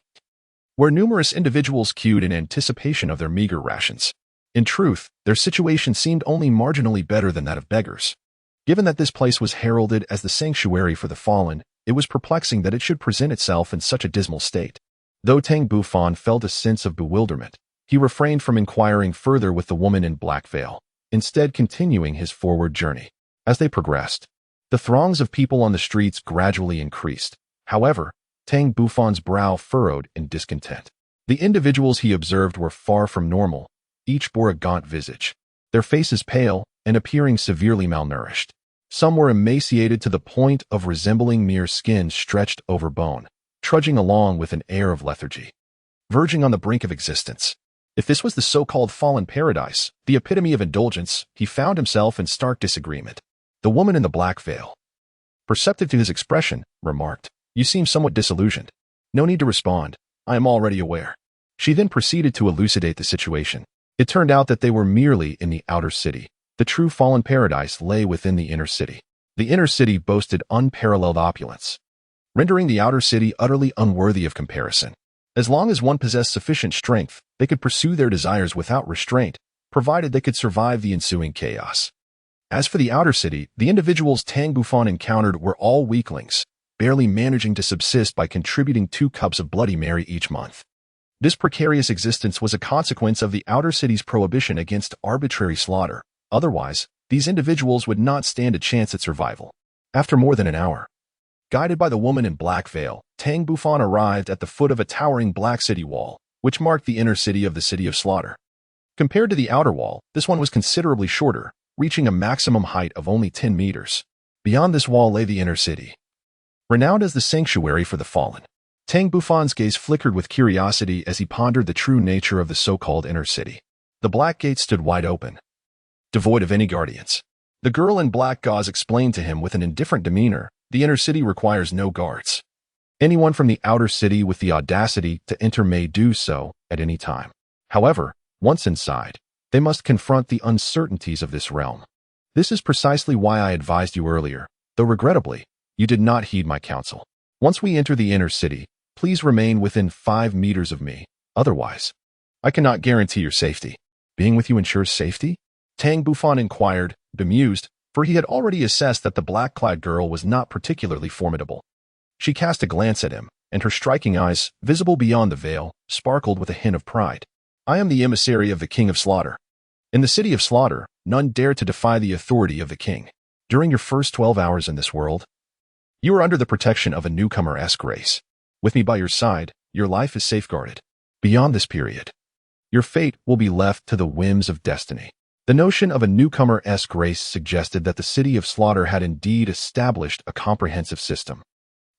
where numerous individuals queued in anticipation of their meager rations. In truth, their situation seemed only marginally better than that of beggars. Given that this place was heralded as the sanctuary for the fallen, it was perplexing that it should present itself in such a dismal state. Though Tang Bufan felt a sense of bewilderment, he refrained from inquiring further with the woman in black veil, instead continuing his forward journey. As they progressed, the throngs of people on the streets gradually increased. However, Tang Bufan's brow furrowed in discontent. The individuals he observed were far from normal. Each bore a gaunt visage, their faces pale and appearing severely malnourished. Some were emaciated to the point of resembling mere skin stretched over bone, trudging along with an air of lethargy, verging on the brink of existence. If this was the so-called fallen paradise, the epitome of indulgence, he found himself in stark disagreement. The woman in the black veil, perceptive to his expression, remarked, "You seem somewhat disillusioned." "No need to respond. I am already aware." She then proceeded to elucidate the situation. It turned out that they were merely in the outer city. The true fallen paradise lay within the inner city. The inner city boasted unparalleled opulence, rendering the outer city utterly unworthy of comparison. As long as one possessed sufficient strength, they could pursue their desires without restraint, provided they could survive the ensuing chaos. As for the outer city, the individuals Tang Bufan encountered were all weaklings, barely managing to subsist by contributing 2 cups of Bloody Mary each month. This precarious existence was a consequence of the outer city's prohibition against arbitrary slaughter. Otherwise, these individuals would not stand a chance at survival. After more than an hour, guided by the woman in black veil, Tang Bufan arrived at the foot of a towering black city wall, which marked the inner city of the City of Slaughter. Compared to the outer wall, this one was considerably shorter, reaching a maximum height of only 10 meters. Beyond this wall lay the inner city, renowned as the sanctuary for the fallen. Tang Bufan's gaze flickered with curiosity as he pondered the true nature of the so-called inner city. The black gate stood wide open, devoid of any guardians. The girl in black gauze explained to him with an indifferent demeanor, "The inner city requires no guards. Anyone from the outer city with the audacity to enter may do so at any time. However, once inside, they must confront the uncertainties of this realm. This is precisely why I advised you earlier, though regrettably, you did not heed my counsel. Once we enter the inner city, please remain within 5 meters of me. Otherwise, I cannot guarantee your safety." "Being with you ensures safety?" Tang Bufan inquired, bemused, for he had already assessed that the black-clad girl was not particularly formidable. She cast a glance at him, and her striking eyes, visible beyond the veil, sparkled with a hint of pride. "I am the emissary of the King of Slaughter. In the City of Slaughter, none dare to defy the authority of the king. During your first 12 hours in this world, you are under the protection of a newcomer-esque race. With me by your side, your life is safeguarded. Beyond this period, your fate will be left to the whims of destiny." The notion of a newcomer-esque race suggested that the City of Slaughter had indeed established a comprehensive system.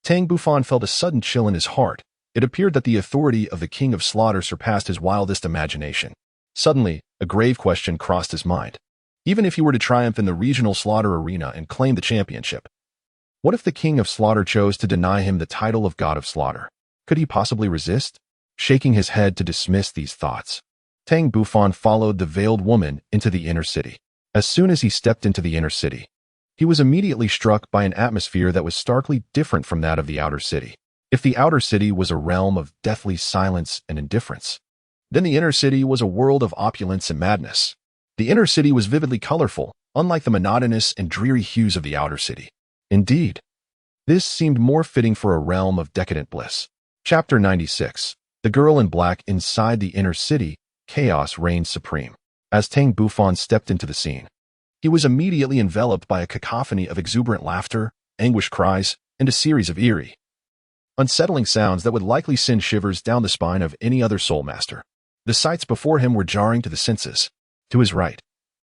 Tang Bufan felt a sudden chill in his heart. It appeared that the authority of the King of Slaughter surpassed his wildest imagination. Suddenly, a grave question crossed his mind. Even if he were to triumph in the regional slaughter arena and claim the championship, what if the King of Slaughter chose to deny him the title of God of Slaughter? Could he possibly resist? Shaking his head to dismiss these thoughts, Tang Bufan followed the veiled woman into the inner city. As soon as he stepped into the inner city, he was immediately struck by an atmosphere that was starkly different from that of the outer city. If the outer city was a realm of deathly silence and indifference, then the inner city was a world of opulence and madness. The inner city was vividly colorful, unlike the monotonous and dreary hues of the outer city. Indeed, this seemed more fitting for a realm of decadent bliss. Chapter 96. The Girl in Black. Inside the inner city, chaos reigned supreme. As Tang Bufan stepped into the scene, he was immediately enveloped by a cacophony of exuberant laughter, anguished cries, and a series of eerie, unsettling sounds that would likely send shivers down the spine of any other Soulmaster. The sights before him were jarring to the senses. To his right,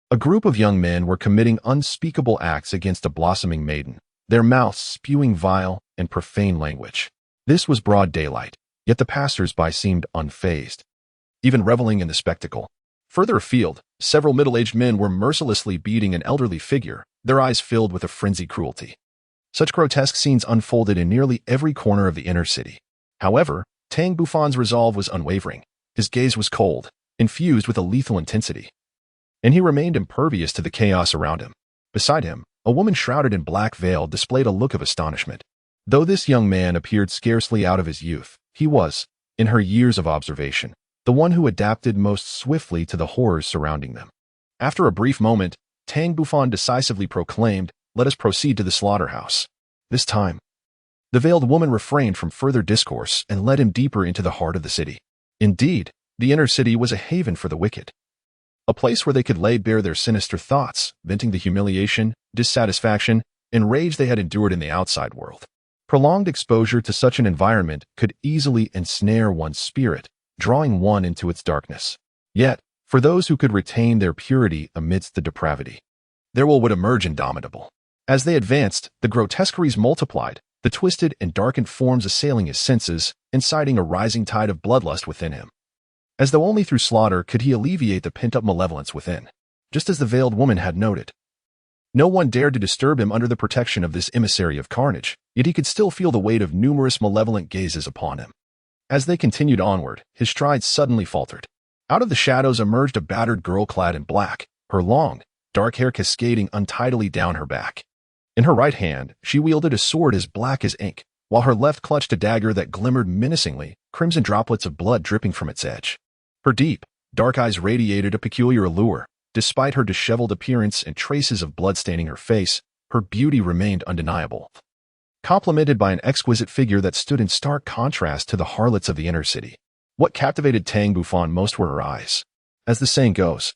a group of young men were committing unspeakable acts against a blossoming maiden, their mouths spewing vile and profane language. This was broad daylight, yet the passers-by seemed unfazed, even reveling in the spectacle. Further afield, several middle-aged men were mercilessly beating an elderly figure, their eyes filled with a frenzied cruelty. Such grotesque scenes unfolded in nearly every corner of the inner city. However, Tang Bufan's resolve was unwavering. His gaze was cold, infused with a lethal intensity, and he remained impervious to the chaos around him. Beside him, a woman shrouded in black veil displayed a look of astonishment. Though this young man appeared scarcely out of his youth, he was, in her years of observation, the one who adapted most swiftly to the horrors surrounding them. After a brief moment, Tang Bufan decisively proclaimed, "Let us proceed to the slaughterhouse." This time, the veiled woman refrained from further discourse and led him deeper into the heart of the city. Indeed, the inner city was a haven for the wicked, a place where they could lay bare their sinister thoughts, venting the humiliation, dissatisfaction, and rage they had endured in the outside world. Prolonged exposure to such an environment could easily ensnare one's spirit, drawing one into its darkness. Yet, for those who could retain their purity amidst the depravity, their will would emerge indomitable. As they advanced, the grotesqueries multiplied, the twisted and darkened forms assailing his senses, inciting a rising tide of bloodlust within him. As though only through slaughter could he alleviate the pent-up malevolence within. Just as the veiled woman had noted, no one dared to disturb him under the protection of this emissary of carnage, yet he could still feel the weight of numerous malevolent gazes upon him. As they continued onward, his stride suddenly faltered. Out of the shadows emerged a battered girl clad in black, her long, dark hair cascading untidily down her back. In her right hand, she wielded a sword as black as ink, while her left clutched a dagger that glimmered menacingly, crimson droplets of blood dripping from its edge. Her deep, dark eyes radiated a peculiar allure. Despite her disheveled appearance and traces of blood staining her face, her beauty remained undeniable, complemented by an exquisite figure that stood in stark contrast to the harlots of the inner city. What captivated Tang Bufan most were her eyes. As the saying goes,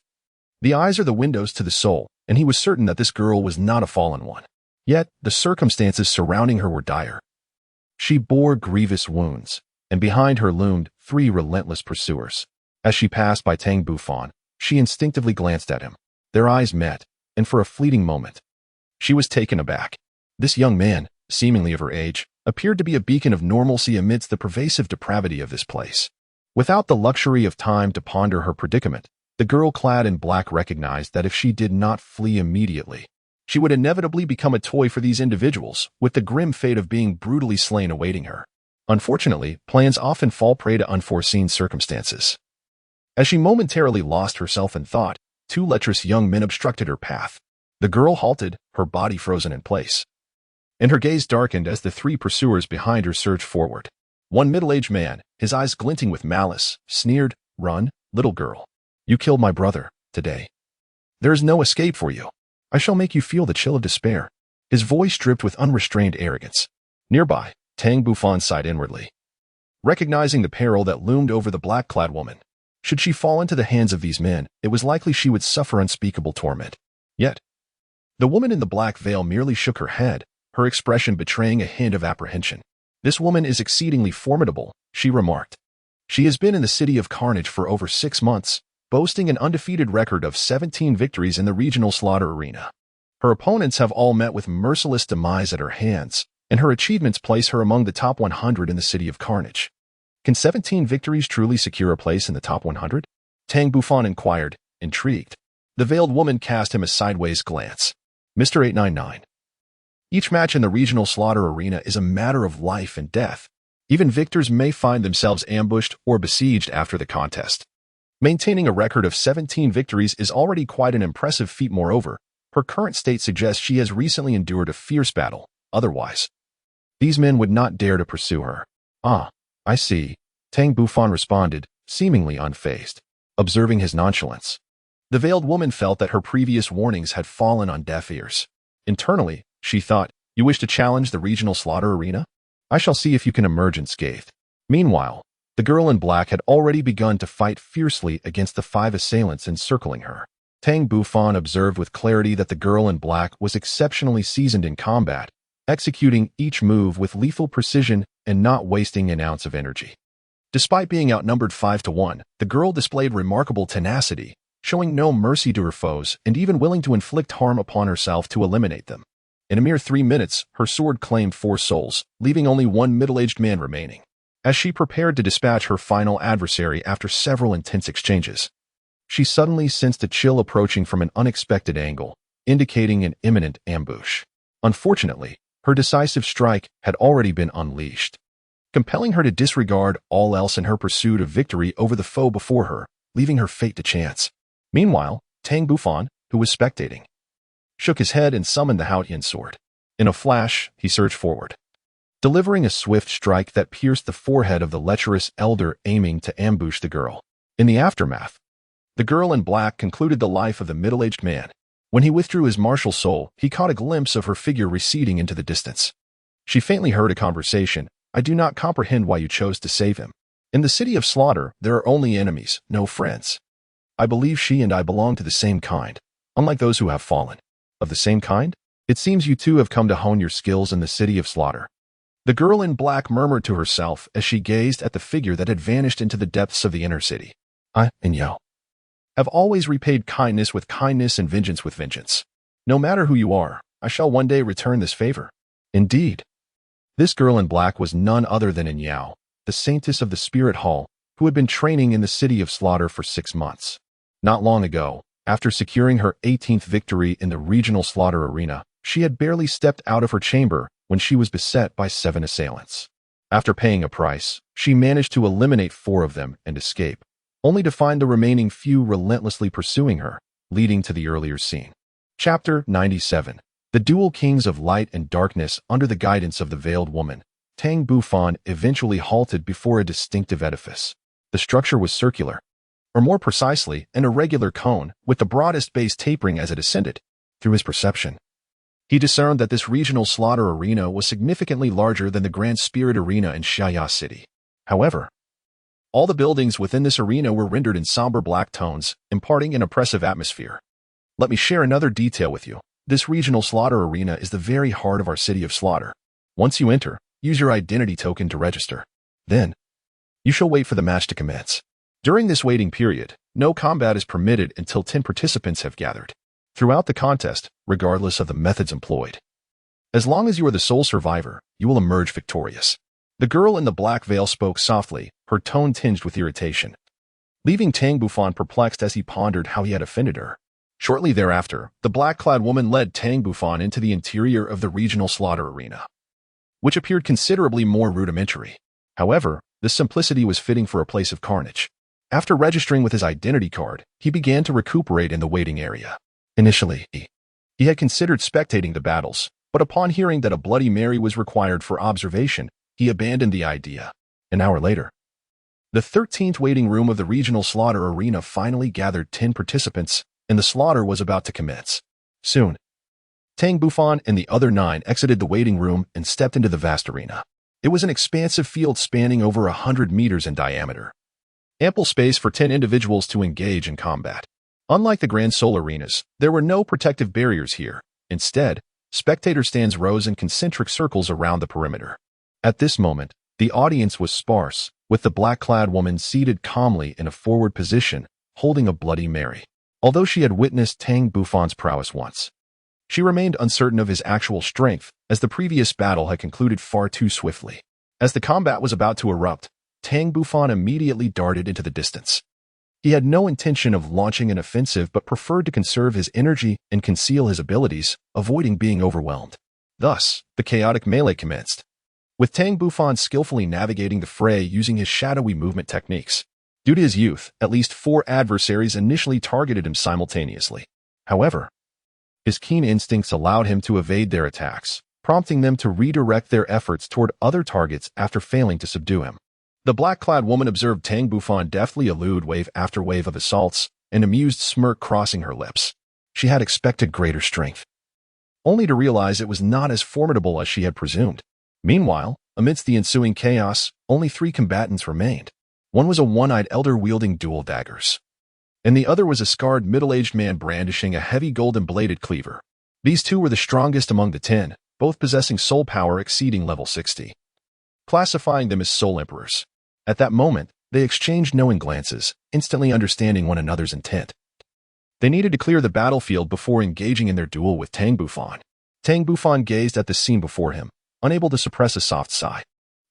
the eyes are the windows to the soul, and he was certain that this girl was not a fallen one. Yet, the circumstances surrounding her were dire. She bore grievous wounds, and behind her loomed 3 relentless pursuers. As she passed by Tang Bufan, she instinctively glanced at him. Their eyes met, and for a fleeting moment, she was taken aback. This young man, seemingly of her age, appeared to be a beacon of normalcy amidst the pervasive depravity of this place. Without the luxury of time to ponder her predicament, the girl clad in black recognized that if she did not flee immediately, she would inevitably become a toy for these individuals, with the grim fate of being brutally slain awaiting her. Unfortunately, plans often fall prey to unforeseen circumstances. As she momentarily lost herself in thought, 2 lecherous young men obstructed her path. The girl halted, her body frozen in place, and her gaze darkened as the 3 pursuers behind her surged forward. One middle-aged man, his eyes glinting with malice, sneered, "Run, little girl. You killed my brother, today. There is no escape for you. I shall make you feel the chill of despair." His voice dripped with unrestrained arrogance. Nearby, Tang Bufan sighed inwardly, recognizing the peril that loomed over the black-clad woman. Should she fall into the hands of these men, it was likely she would suffer unspeakable torment. Yet, the woman in the black veil merely shook her head, her expression betraying a hint of apprehension. "This woman is exceedingly formidable," she remarked. "She has been in the City of Carnage for over 6 months, boasting an undefeated record of 17 victories in the regional slaughter arena. Her opponents have all met with merciless demise at her hands, and her achievements place her among the top 100 in the City of Carnage." "Can 17 victories truly secure a place in the top 100? Tang Bufan inquired, intrigued. The veiled woman cast him a sideways glance. "Mr. 899. Each match in the regional slaughter arena is a matter of life and death. Even victors may find themselves ambushed or besieged after the contest. Maintaining a record of 17 victories is already quite an impressive feat. Moreover, her current state suggests she has recently endured a fierce battle. Otherwise, these men would not dare to pursue her." "Ah, I see," Tang Bufan responded, seemingly unfazed, observing his nonchalance. The veiled woman felt that her previous warnings had fallen on deaf ears. Internally, she thought, "You wish to challenge the regional slaughter arena? I shall see if you can emerge unscathed." Meanwhile, the girl in black had already begun to fight fiercely against the 5 assailants encircling her. Tang Bufan observed with clarity that the girl in black was exceptionally seasoned in combat, executing each move with lethal precision and not wasting an ounce of energy. Despite being outnumbered 5-1, the girl displayed remarkable tenacity, showing no mercy to her foes and even willing to inflict harm upon herself to eliminate them. In a mere 3 minutes, her sword claimed 4 souls, leaving only one middle-aged man remaining. As she prepared to dispatch her final adversary after several intense exchanges, she suddenly sensed a chill approaching from an unexpected angle, indicating an imminent ambush. Unfortunately, her decisive strike had already been unleashed, compelling her to disregard all else in her pursuit of victory over the foe before her, leaving her fate to chance. Meanwhile, Tang Bufan, who was spectating, shook his head and summoned the Haotian sword. In a flash, he surged forward, delivering a swift strike that pierced the forehead of the lecherous elder aiming to ambush the girl. In the aftermath, the girl in black concluded the life of the middle-aged man. When he withdrew his martial soul, he caught a glimpse of her figure receding into the distance. She faintly heard a conversation. "I do not comprehend why you chose to save him. In the city of slaughter, there are only enemies, no friends. I believe she and I belong to the same kind, unlike those who have fallen." "Of the same kind? It seems you two have come to hone your skills in the city of slaughter." The girl in black murmured to herself as she gazed at the figure that had vanished into the depths of the inner city. "I, and Yao, have always repaid kindness with kindness and vengeance with vengeance. No matter who you are, I shall one day return this favor." Indeed, this girl in black was none other than Yao, the saintess of the Spirit Hall, who had been training in the city of slaughter for 6 months. Not long ago, after securing her 18th victory in the regional slaughter arena, she had barely stepped out of her chamber when she was beset by 7 assailants. After paying a price, she managed to eliminate 4 of them and escape, only to find the remaining few relentlessly pursuing her, leading to the earlier scene. Chapter 97. The Dual Kings of Light and Darkness. Under the guidance of the Veiled Woman, Tang Bufan eventually halted before a distinctive edifice. The structure was circular, or more precisely, an irregular cone, with the broadest base tapering as it ascended. Through his perception, he discerned that this regional slaughter arena was significantly larger than the Grand Spirit Arena in Haian City. However, all the buildings within this arena were rendered in somber black tones, imparting an oppressive atmosphere. Let me share another detail with you. This regional slaughter arena is the very heart of our city of slaughter. Once you enter, use your identity token to register. Then, you shall wait for the match to commence. During this waiting period, no combat is permitted until 10 participants have gathered throughout the contest, regardless of the methods employed. As long as you are the sole survivor, you will emerge victorious. The girl in the black veil spoke softly, her tone tinged with irritation, leaving Tang Bufan perplexed as he pondered how he had offended her. Shortly thereafter, the black-clad woman led Tang Bufan into the interior of the regional slaughter arena, which appeared considerably more rudimentary. However, this simplicity was fitting for a place of carnage. After registering with his identity card, he began to recuperate in the waiting area. Initially, he had considered spectating the battles, but upon hearing that a Bloody Mary was required for observation, he abandoned the idea. An hour later, the 13th waiting room of the regional slaughter arena finally gathered 10 participants, and the slaughter was about to commence. Soon, Tang Bufan and the other 9 exited the waiting room and stepped into the vast arena. It was an expansive field spanning over 100 meters in diameter. Ample space for 10 individuals to engage in combat. Unlike the Grand Soul arenas, there were no protective barriers here. Instead, spectator stands rose in concentric circles around the perimeter. At this moment, the audience was sparse, with the black-clad woman seated calmly in a forward position, holding a Bloody Mary. Although she had witnessed Tang Bufan's prowess once, she remained uncertain of his actual strength, as the previous battle had concluded far too swiftly. As the combat was about to erupt, Tang Bufan immediately darted into the distance. He had no intention of launching an offensive but preferred to conserve his energy and conceal his abilities, avoiding being overwhelmed. Thus, the chaotic melee commenced, with Tang Bufan skillfully navigating the fray using his shadowy movement techniques. Due to his youth, at least 4 adversaries initially targeted him simultaneously. However, his keen instincts allowed him to evade their attacks, prompting them to redirect their efforts toward other targets after failing to subdue him. The black-clad woman observed Tang Bufan deftly elude wave after wave of assaults, an amused smirk crossing her lips. She had expected greater strength, only to realize it was not as formidable as she had presumed. Meanwhile, amidst the ensuing chaos, only 3 combatants remained. One was a one-eyed elder wielding dual daggers, and the other was a scarred middle-aged man brandishing a heavy golden-bladed cleaver. These 2 were the strongest among the 10, both possessing soul power exceeding level 60, classifying them as soul emperors. At that moment, they exchanged knowing glances, instantly understanding one another's intent. They needed to clear the battlefield before engaging in their duel with Tang Bufan. Tang Bufan gazed at the scene before him, unable to suppress a soft sigh.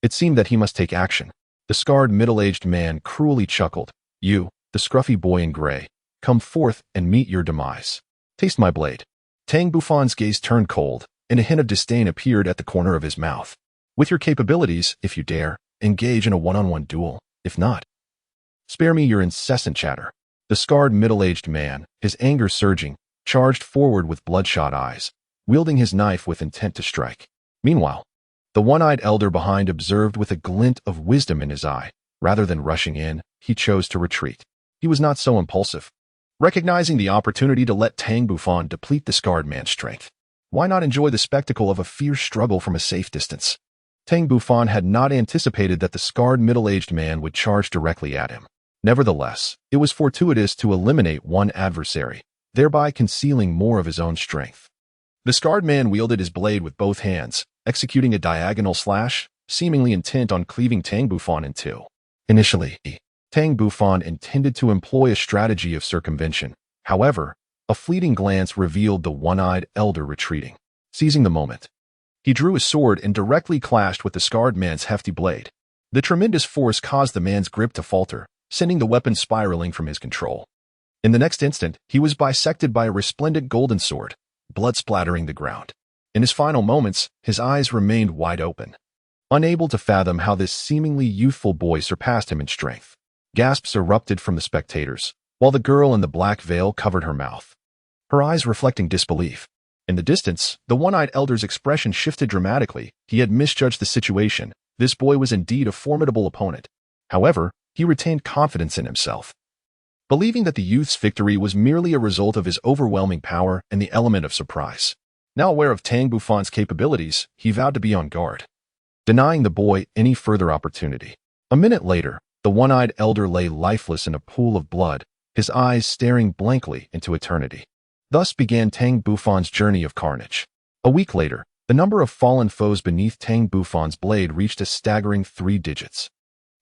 It seemed that he must take action. The scarred middle-aged man cruelly chuckled. You, the scruffy boy in gray, come forth and meet your demise. Taste my blade. Tang Bufan's gaze turned cold, and a hint of disdain appeared at the corner of his mouth. With your capabilities, if you dare, engage in a one-on-one duel. If not, spare me your incessant chatter. The scarred middle-aged man, his anger surging, charged forward with bloodshot eyes, wielding his knife with intent to strike. Meanwhile, the one-eyed elder behind observed with a glint of wisdom in his eye. Rather than rushing in, he chose to retreat. He was not so impulsive. Recognizing the opportunity to let Tang Bufan deplete the scarred man's strength, why not enjoy the spectacle of a fierce struggle from a safe distance? Tang Bufan had not anticipated that the scarred middle-aged man would charge directly at him. Nevertheless, it was fortuitous to eliminate one adversary, thereby concealing more of his own strength. The scarred man wielded his blade with both hands, executing a diagonal slash, seemingly intent on cleaving Tang Bufan in two. Initially, Tang Bufan intended to employ a strategy of circumvention. However, a fleeting glance revealed the one-eyed elder retreating. Seizing the moment, he drew his sword and directly clashed with the scarred man's hefty blade. The tremendous force caused the man's grip to falter, sending the weapon spiraling from his control. In the next instant, he was bisected by a resplendent golden sword, blood splattering the ground. In his final moments, his eyes remained wide open, unable to fathom how this seemingly youthful boy surpassed him in strength. Gasps erupted from the spectators, while the girl in the black veil covered her mouth, her eyes reflecting disbelief. In the distance, the one-eyed elder's expression shifted dramatically. He had misjudged the situation. This boy was indeed a formidable opponent. However, he retained confidence in himself, believing that the youth's victory was merely a result of his overwhelming power and the element of surprise. Now aware of Tang Bufan's capabilities, he vowed to be on guard, denying the boy any further opportunity. A minute later, the one-eyed elder lay lifeless in a pool of blood, his eyes staring blankly into eternity. Thus began Tang Bufan's journey of carnage. A week later, the number of fallen foes beneath Tang Bufan's blade reached a staggering 3 digits.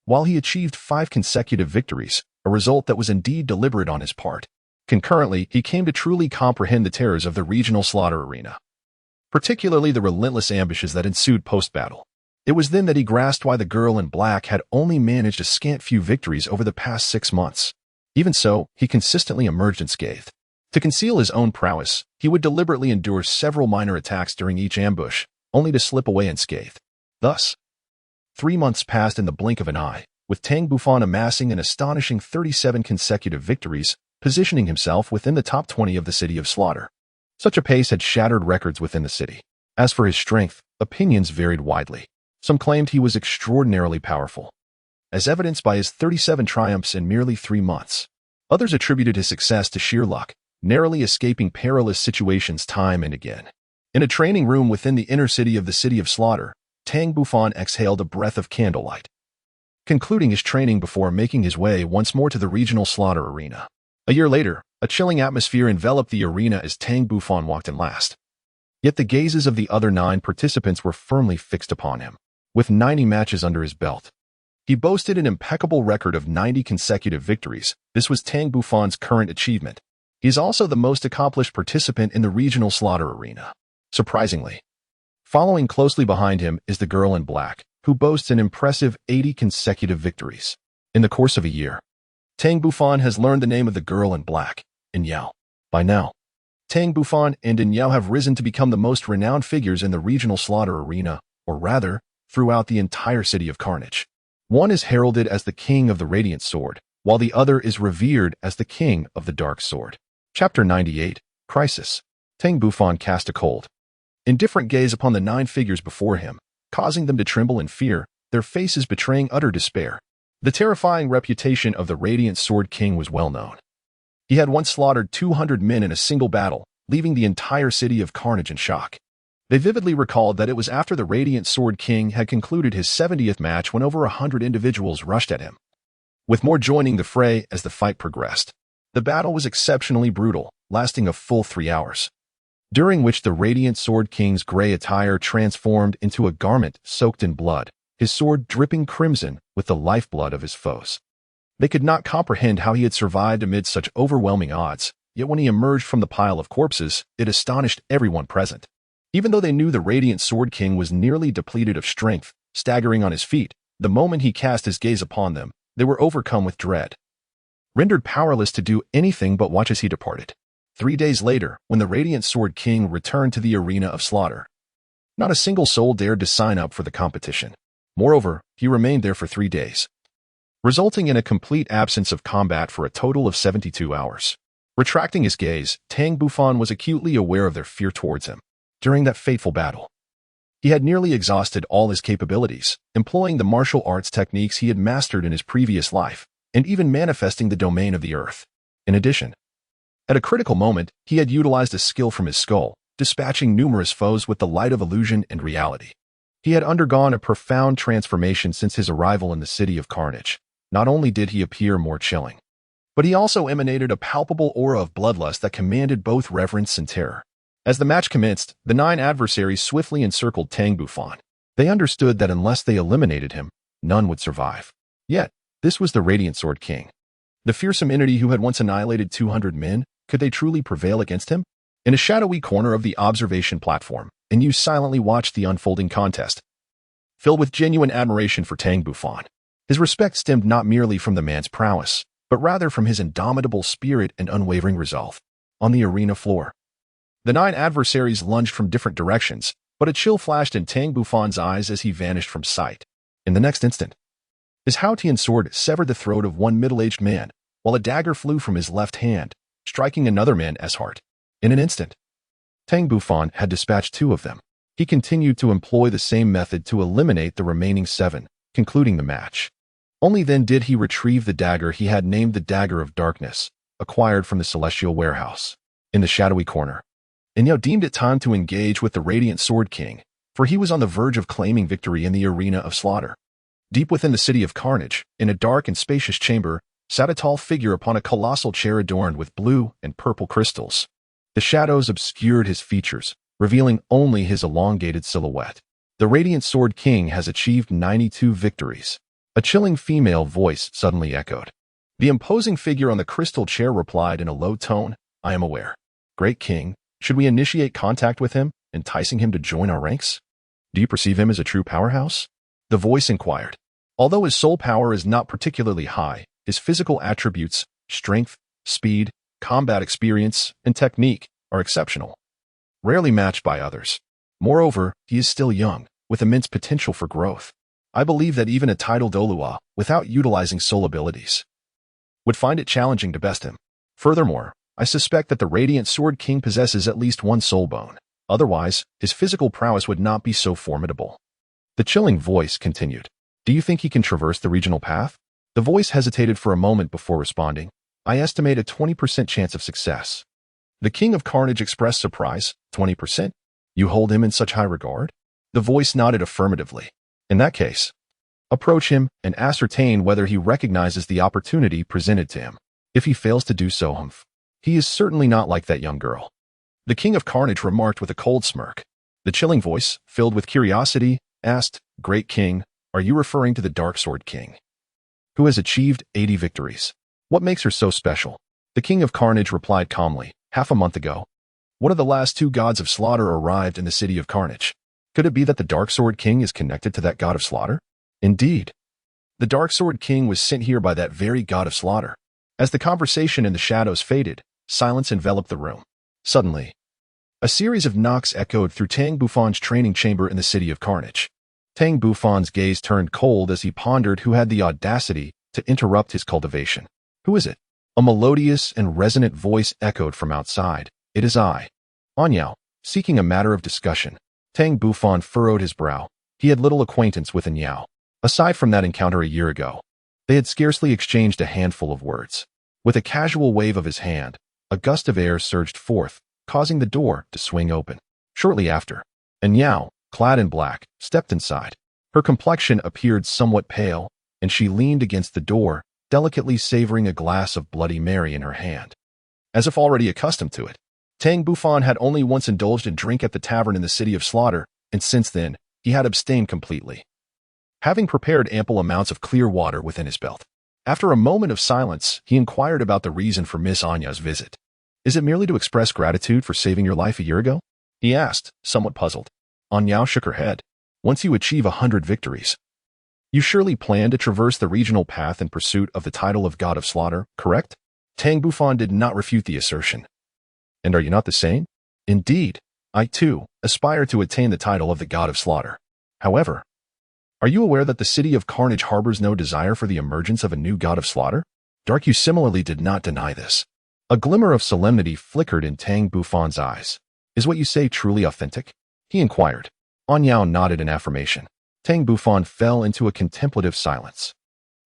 While he achieved 5 consecutive victories, a result that was indeed deliberate on his part, concurrently, he came to truly comprehend the terrors of the regional slaughter arena, particularly the relentless ambushes that ensued post-battle. It was then that he grasped why the girl in black had only managed a scant few victories over the past 6 months. Even so, he consistently emerged unscathed. To conceal his own prowess, he would deliberately endure several minor attacks during each ambush, only to slip away unscathed. Thus, 3 months passed in the blink of an eye, with Tang Bufan amassing an astonishing 37 consecutive victories, positioning himself within the top 20 of the City of Slaughter. Such a pace had shattered records within the city. As for his strength, opinions varied widely. Some claimed he was extraordinarily powerful, as evidenced by his 37 triumphs in merely 3 months. Others attributed his success to sheer luck, narrowly escaping perilous situations time and again. In a training room within the inner city of the City of Slaughter, Tang Bufan exhaled a breath of candlelight, concluding his training before making his way once more to the regional slaughter arena. A year later, a chilling atmosphere enveloped the arena as Tang Bufan walked in last. Yet the gazes of the other 9 participants were firmly fixed upon him. With 90 matches under his belt, he boasted an impeccable record of 90 consecutive victories. This was Tang Bufan's current achievement. He is also the most accomplished participant in the regional slaughter arena. Surprisingly, following closely behind him is the girl in black, who boasts an impressive 80 consecutive victories. In the course of a year, Tang Bufan has learned the name of the girl in black, Yao. By now, Tang Bufan and Yao have risen to become the most renowned figures in the regional slaughter arena, or rather, throughout the entire City of Carnage. One is heralded as the King of the Radiant Sword, while the other is revered as the King of the Dark Sword. Chapter 98, Crisis. Tang Bufan cast a cold, indifferent gaze upon the 9 figures before him, causing them to tremble in fear, their faces betraying utter despair. The terrifying reputation of the Radiant Sword King was well known. He had once slaughtered 200 men in a single battle, leaving the entire City of Carnage in shock. They vividly recalled that it was after the Radiant Sword King had concluded his 70th match when over 100 individuals rushed at him, with more joining the fray as the fight progressed. The battle was exceptionally brutal, lasting a full 3 hours, during which the Radiant Sword King's gray attire transformed into a garment soaked in blood, his sword dripping crimson with the lifeblood of his foes. They could not comprehend how he had survived amid such overwhelming odds, yet when he emerged from the pile of corpses, it astonished everyone present. Even though they knew the Radiant Sword King was nearly depleted of strength, staggering on his feet, the moment he cast his gaze upon them, they were overcome with dread. Rendered powerless to do anything but watch as he departed. 3 days later, when the Radiant Sword King returned to the arena of slaughter, not a single soul dared to sign up for the competition. Moreover, he remained there for 3 days, resulting in a complete absence of combat for a total of 72 hours. Retracting his gaze, Tang Bufan was acutely aware of their fear towards him. During that fateful battle, he had nearly exhausted all his capabilities, employing the martial arts techniques he had mastered in his previous life, and even manifesting the domain of the earth. In addition, at a critical moment, he had utilized a skill from his skull, dispatching numerous foes with the light of illusion and reality. He had undergone a profound transformation since his arrival in the City of Carnage. Not only did he appear more chilling, but he also emanated a palpable aura of bloodlust that commanded both reverence and terror. As the match commenced, the 9 adversaries swiftly encircled Tang Bufan. They understood that unless they eliminated him, none would survive. Yet, this was the Radiant Sword King, the fearsome entity who had once annihilated 200 men. Could they truly prevail against him? In a shadowy corner of the observation platform, Yu silently watched the unfolding contest, filled with genuine admiration for Tang Bufan. His respect stemmed not merely from the man's prowess, but rather from his indomitable spirit and unwavering resolve. On the arena floor, the 9 adversaries lunged from different directions, but a chill flashed in Tang Bufan's eyes as he vanished from sight. In the next instant, his Haotian sword severed the throat of one middle-aged man, while a dagger flew from his left hand, striking another man's heart. In an instant, Tang Bufan had dispatched 2 of them. He continued to employ the same method to eliminate the remaining 7, concluding the match. Only then did he retrieve the dagger he had named the Dagger of Darkness, acquired from the Celestial Warehouse. In the shadowy corner, Yu deemed it time to engage with the Radiant Sword King, for he was on the verge of claiming victory in the arena of slaughter. Deep within the City of Carnage, in a dark and spacious chamber, sat a tall figure upon a colossal chair adorned with blue and purple crystals. The shadows obscured his features, revealing only his elongated silhouette. The Radiant Sword King has achieved 92 victories. A chilling female voice suddenly echoed. The imposing figure on the crystal chair replied in a low tone, "I am aware. Great King, should we initiate contact with him, enticing him to join our ranks? Do you perceive him as a true powerhouse?" The voice inquired. Although his soul power is not particularly high, his physical attributes, strength, speed, combat experience, and technique are exceptional, rarely matched by others. Moreover, he is still young, with immense potential for growth. I believe that even a titled Douluo, without utilizing soul abilities, would find it challenging to best him. Furthermore, I suspect that the Radiant Sword King possesses at least 1 soul bone. Otherwise, his physical prowess would not be so formidable. The chilling voice continued. Do you think he can traverse the regional path? The voice hesitated for a moment before responding. I estimate a 20% chance of success. The King of Carnage expressed surprise. 20%? You hold him in such high regard? The voice nodded affirmatively. In that case, approach him and ascertain whether he recognizes the opportunity presented to him. If he fails to do so, he is certainly not like that young girl. The King of Carnage remarked with a cold smirk. The chilling voice, filled with curiosity, asked, Great King, are you referring to the Dark Sword King, who has achieved 80 victories? What makes her so special? The King of Carnage replied calmly, half a month ago, one of the last 2 gods of slaughter arrived in the City of Carnage. Could it be that the Dark Sword King is connected to that god of slaughter? Indeed. The Dark Sword King was sent here by that very god of slaughter. As the conversation in the shadows faded, silence enveloped the room. Suddenly, a series of knocks echoed through Tang Bufan's training chamber in the City of Carnage. Tang Bufan's gaze turned cold as he pondered who had the audacity to interrupt his cultivation. Who is it? A melodious and resonant voice echoed from outside. It is I, Anyao, seeking a matter of discussion. Tang Bufan furrowed his brow. He had little acquaintance with Anyao. Aside from that encounter a year ago, they had scarcely exchanged a handful of words. With a casual wave of his hand, a gust of air surged forth, causing the door to swing open. Shortly after, Anyao, clad in black, stepped inside. Her complexion appeared somewhat pale, and she leaned against the door, delicately savoring a glass of Bloody Mary in her hand. As if already accustomed to it, Tang Bufan had only once indulged in drink at the tavern in the City of Slaughter, and since then, he had abstained completely, having prepared ample amounts of clear water within his belt. After a moment of silence, he inquired about the reason for Miss Anya's visit. Is it merely to express gratitude for saving your life a year ago? he asked, somewhat puzzled. An Yao shook her head. Once you achieve 100 victories, you surely plan to traverse the regional path in pursuit of the title of God of Slaughter, correct? Tang Bufan did not refute the assertion. And are you not the same? Indeed, I too aspire to attain the title of the God of Slaughter. However, are you aware that the city of Carnage harbors no desire for the emergence of a new God of Slaughter? Dark Yu similarly did not deny this. A glimmer of solemnity flickered in Tang Bufan's eyes. Is what you say truly authentic? He inquired. An Yao nodded in affirmation. Tang Bufan fell into a contemplative silence.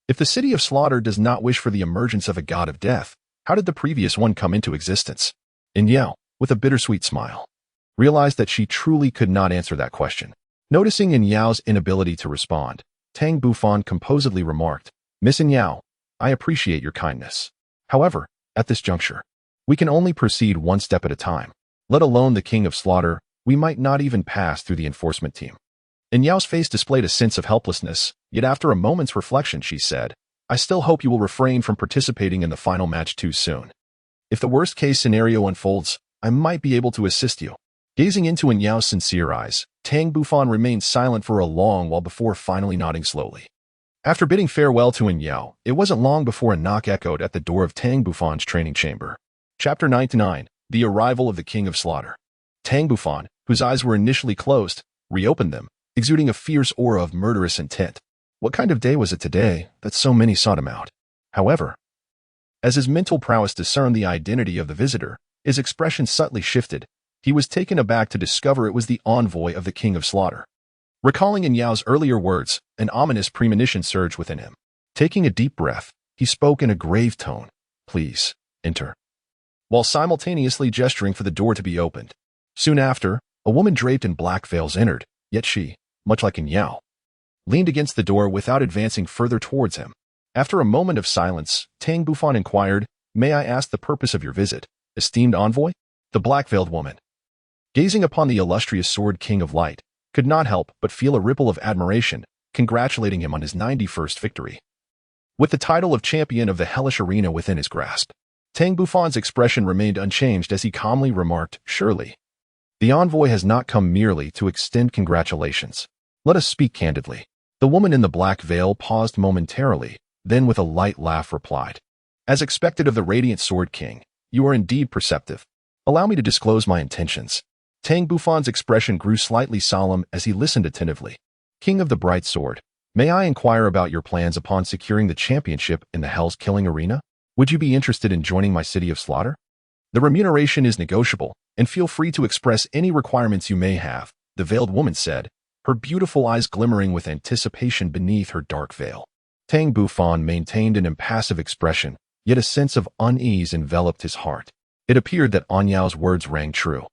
If the city of Slaughter does not wish for the emergence of a god of death, how did the previous one come into existence? An Yao, with a bittersweet smile, realized that she truly could not answer that question. Noticing An Yao's inability to respond, Tang Bufan composedly remarked, Miss An Yao, I appreciate your kindness. However, at this juncture, we can only proceed one step at a time. Let alone the King of Slaughter, we might not even pass through the enforcement team. An Yao's face displayed a sense of helplessness, yet after a moment's reflection she said, I still hope you will refrain from participating in the final match too soon. If the worst-case scenario unfolds, I might be able to assist you. Gazing into An Yao's sincere eyes, Tang Bufan remained silent for a long while before finally nodding slowly. After bidding farewell to An Yao, it wasn't long before a knock echoed at the door of Tang Bufan's training chamber. Chapter 99, The Arrival of the King of Slaughter. Tang Bufan, whose eyes were initially closed, reopened them, exuding a fierce aura of murderous intent. What kind of day was it today that so many sought him out? However, as his mental prowess discerned the identity of the visitor, his expression subtly shifted. He was taken aback to discover it was the envoy of the King of Slaughter. Recalling An Yao's earlier words, an ominous premonition surged within him. Taking a deep breath, he spoke in a grave tone, Please, enter, while simultaneously gesturing for the door to be opened. Soon after, a woman draped in black veils entered, yet she, much like An Yao, leaned against the door without advancing further towards him. After a moment of silence, Tang Bufan inquired, May I ask the purpose of your visit, esteemed envoy? The black-veiled woman, gazing upon the illustrious Sword King of Light, could not help but feel a ripple of admiration, congratulating him on his 91st victory. With the title of champion of the hellish arena within his grasp, Tang Bufan's expression remained unchanged as he calmly remarked, Surely, the envoy has not come merely to extend congratulations. Let us speak candidly. The woman in the black veil paused momentarily, then with a light laugh replied, As expected of the radiant Sword King, you are indeed perceptive. Allow me to disclose my intentions. Tang Bufan's expression grew slightly solemn as he listened attentively. King of the Bright Sword, may I inquire about your plans upon securing the championship in the Hell's Killing Arena? Would you be interested in joining my city of Slaughter? The remuneration is negotiable, and feel free to express any requirements you may have, the veiled woman said, her beautiful eyes glimmering with anticipation beneath her dark veil. Tang Bufan maintained an impassive expression, yet a sense of unease enveloped his heart. It appeared that An Yao's words rang true.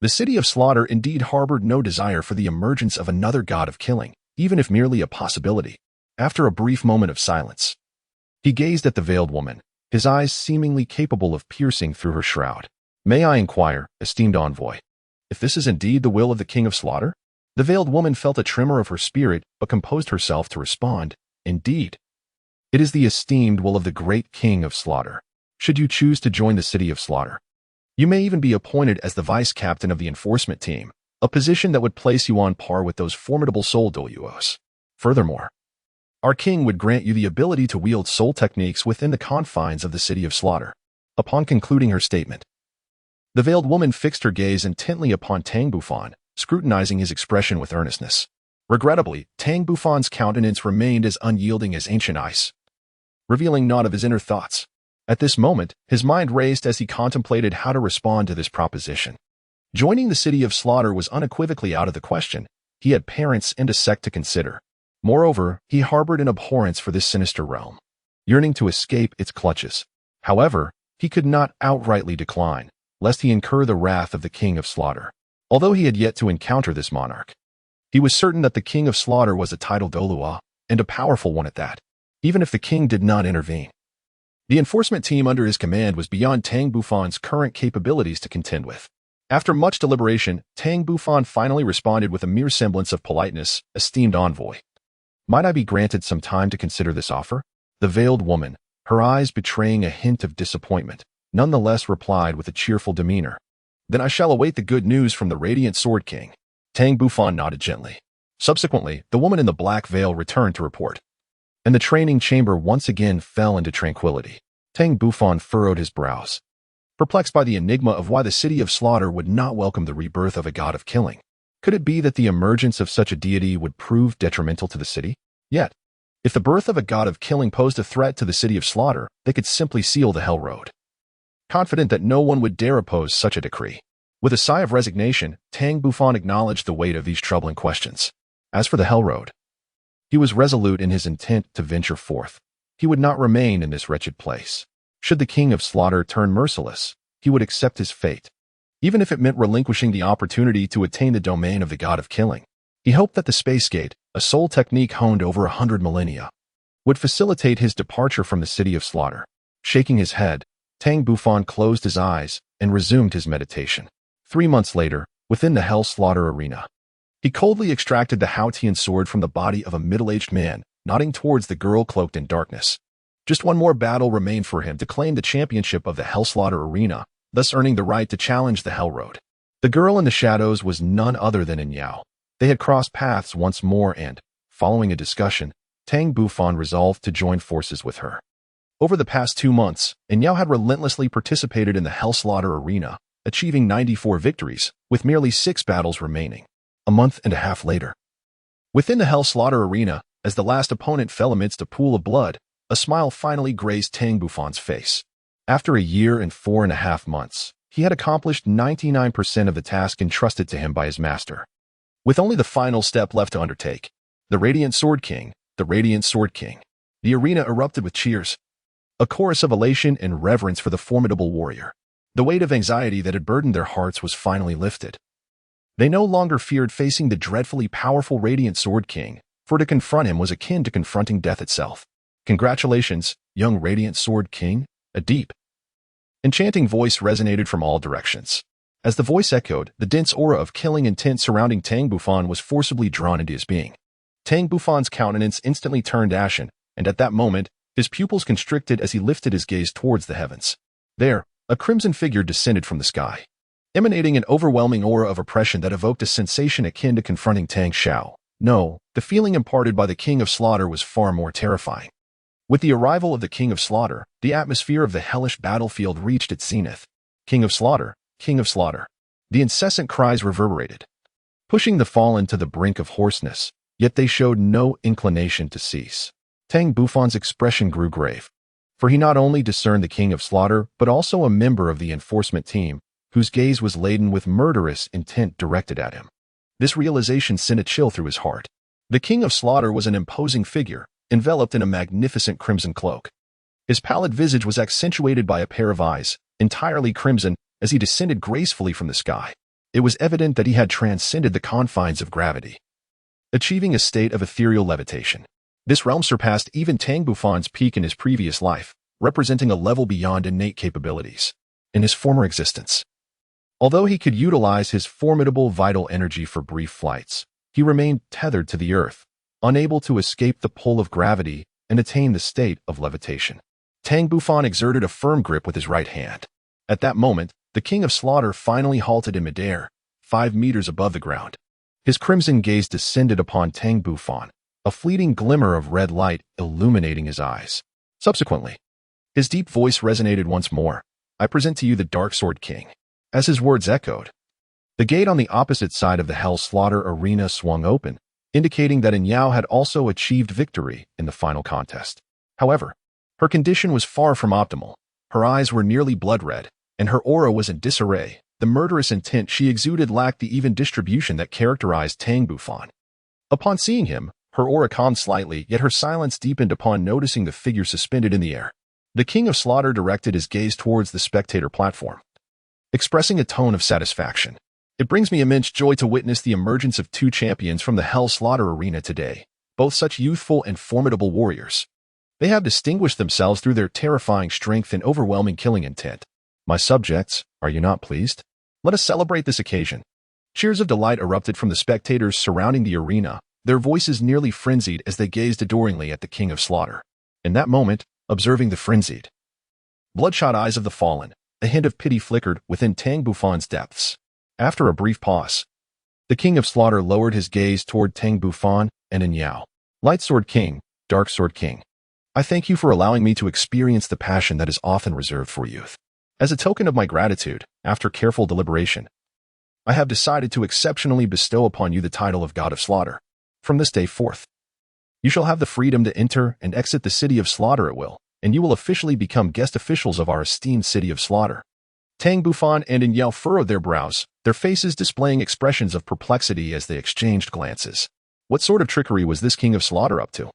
The city of Slaughter indeed harbored no desire for the emergence of another god of killing, even if merely a possibility. After a brief moment of silence, he gazed at the veiled woman, his eyes seemingly capable of piercing through her shroud. May I inquire, esteemed envoy, if this is indeed the will of the King of Slaughter? The veiled woman felt a tremor of her spirit but composed herself to respond, Indeed. It is the esteemed will of the great King of Slaughter. Should you choose to join the city of Slaughter, you may even be appointed as the vice-captain of the enforcement team, a position that would place you on par with those formidable soul Douluos. Furthermore, our king would grant you the ability to wield soul techniques within the confines of the city of Slaughter. Upon concluding her statement, the veiled woman fixed her gaze intently upon Tang Bufan, scrutinizing his expression with earnestness. Regrettably, Tang Bufan's countenance remained as unyielding as ancient ice, revealing naught of his inner thoughts. At this moment, his mind raced as he contemplated how to respond to this proposition. Joining the city of Slaughter was unequivocally out of the question. He had parents and a sect to consider. Moreover, he harbored an abhorrence for this sinister realm, yearning to escape its clutches. However, he could not outrightly decline, lest he incur the wrath of the King of Slaughter. Although he had yet to encounter this monarch, he was certain that the King of Slaughter was a titled Douluo, and a powerful one at that, even if the king did not intervene. The enforcement team under his command was beyond Tang Bufan's current capabilities to contend with. After much deliberation, Tang Bufan finally responded with a mere semblance of politeness, Esteemed envoy, might I be granted some time to consider this offer? The veiled woman, her eyes betraying a hint of disappointment, nonetheless replied with a cheerful demeanor. Then I shall await the good news from the Radiant Sword King. Tang Bufan nodded gently. Subsequently, the woman in the black veil returned to report, and the training chamber once again fell into tranquility. Tang Bufan furrowed his brows, perplexed by the enigma of why the city of slaughter would not welcome the rebirth of a god of killing. Could it be that the emergence of such a deity would prove detrimental to the city? Yet, if the birth of a god of killing posed a threat to the city of slaughter, they could simply seal the Hell Road. Confident that no one would dare oppose such a decree. With a sigh of resignation, Tang Bufan acknowledged the weight of these troubling questions. As for the Hell Road, he was resolute in his intent to venture forth. He would not remain in this wretched place. Should the king of slaughter turn merciless, he would accept his fate, even if it meant relinquishing the opportunity to attain the domain of the god of killing. He hoped that the space gate, a soul technique honed over 100 millennia, would facilitate his departure from the city of slaughter. Shaking his head, Tang Bufan closed his eyes and resumed his meditation. 3 months later, within the Hell Slaughter arena, he coldly extracted the Haotian sword from the body of a middle-aged man, nodding towards the girl cloaked in darkness. Just one more battle remained for him to claim the championship of the Hell Slaughter arena, thus earning the right to challenge the Hell Road. The girl in the shadows was none other than Inyao. They had crossed paths once more and, following a discussion, Tang Bufan resolved to join forces with her. Over the past 2 months, Inyao had relentlessly participated in the Hell Slaughter arena, achieving 94 victories, with merely 6 battles remaining. A month and a half later, within the Hell Slaughter arena, as the last opponent fell amidst a pool of blood, a smile finally graced Tang Bufan's face. After a year and 4.5 months, he had accomplished 99% of the task entrusted to him by his master. With only the final step left to undertake, the Radiant Sword King, the Radiant Sword King. The arena erupted with cheers, a chorus of elation and reverence for the formidable warrior. The weight of anxiety that had burdened their hearts was finally lifted. They no longer feared facing the dreadfully powerful Radiant Sword King, for to confront him was akin to confronting death itself. Congratulations, young Radiant Sword King. A deep, enchanting voice resonated from all directions. As the voice echoed, the dense aura of killing intent surrounding Tang Bufan was forcibly drawn into his being. Tang Bufan's countenance instantly turned ashen, and at that moment, his pupils constricted as he lifted his gaze towards the heavens. There, a crimson figure descended from the sky, emanating an overwhelming aura of oppression that evoked a sensation akin to confronting Tang Shao. No, the feeling imparted by the King of Slaughter was far more terrifying. With the arrival of the King of Slaughter, the atmosphere of the hellish battlefield reached its zenith. King of Slaughter, King of Slaughter. The incessant cries reverberated, pushing the fallen to the brink of hoarseness, yet they showed no inclination to cease. Tang Bufan's expression grew grave, for he not only discerned the King of Slaughter, but also a member of the enforcement team, whose gaze was laden with murderous intent directed at him. This realization sent a chill through his heart. The King of Slaughter was an imposing figure, enveloped in a magnificent crimson cloak. His pallid visage was accentuated by a pair of eyes, entirely crimson, as he descended gracefully from the sky. It was evident that he had transcended the confines of gravity, achieving a state of ethereal levitation. This realm surpassed even Tang Bufan's peak in his previous life, representing a level beyond innate capabilities. In his former existence, although he could utilize his formidable vital energy for brief flights, he remained tethered to the earth, unable to escape the pull of gravity and attain the state of levitation. Tang Bufan exerted a firm grip with his right hand. At that moment, the King of Slaughter finally halted in midair, 5 meters above the ground. His crimson gaze descended upon Tang Bufan, a fleeting glimmer of red light illuminating his eyes. Subsequently, his deep voice resonated once more. I present to you the Dark Sword King. As his words echoed, the gate on the opposite side of the Hell Slaughter arena swung open, indicating that Inyao had also achieved victory in the final contest. However, her condition was far from optimal. Her eyes were nearly blood red, and her aura was in disarray. The murderous intent she exuded lacked the even distribution that characterized Tang Bufan. Upon seeing him, her aura calmed slightly, yet her silence deepened upon noticing the figure suspended in the air. The King of Slaughter directed his gaze towards the spectator platform, expressing a tone of satisfaction. It brings me immense joy to witness the emergence of 2 champions from the Hell Slaughter arena today, both such youthful and formidable warriors. They have distinguished themselves through their terrifying strength and overwhelming killing intent. My subjects, are you not pleased? Let us celebrate this occasion. Cheers of delight erupted from the spectators surrounding the arena, their voices nearly frenzied as they gazed adoringly at the King of Slaughter. In that moment, observing the frenzied, bloodshot eyes of the fallen, A hint of pity flickered within Tang Bufan's depths. After a brief pause, the King of Slaughter lowered his gaze toward Tang Bufan and Yao. Light Sword King, Dark Sword King, I thank you for allowing me to experience the passion that is often reserved for youth. As a token of my gratitude, after careful deliberation, I have decided to exceptionally bestow upon you the title of God of Slaughter. From this day forth, you shall have the freedom to enter and exit the city of Slaughter at will, and you will officially become guest officials of our esteemed city of Slaughter. Tang Bufan and Yao furrowed their brows, their faces displaying expressions of perplexity as they exchanged glances. What sort of trickery was this King of Slaughter up to?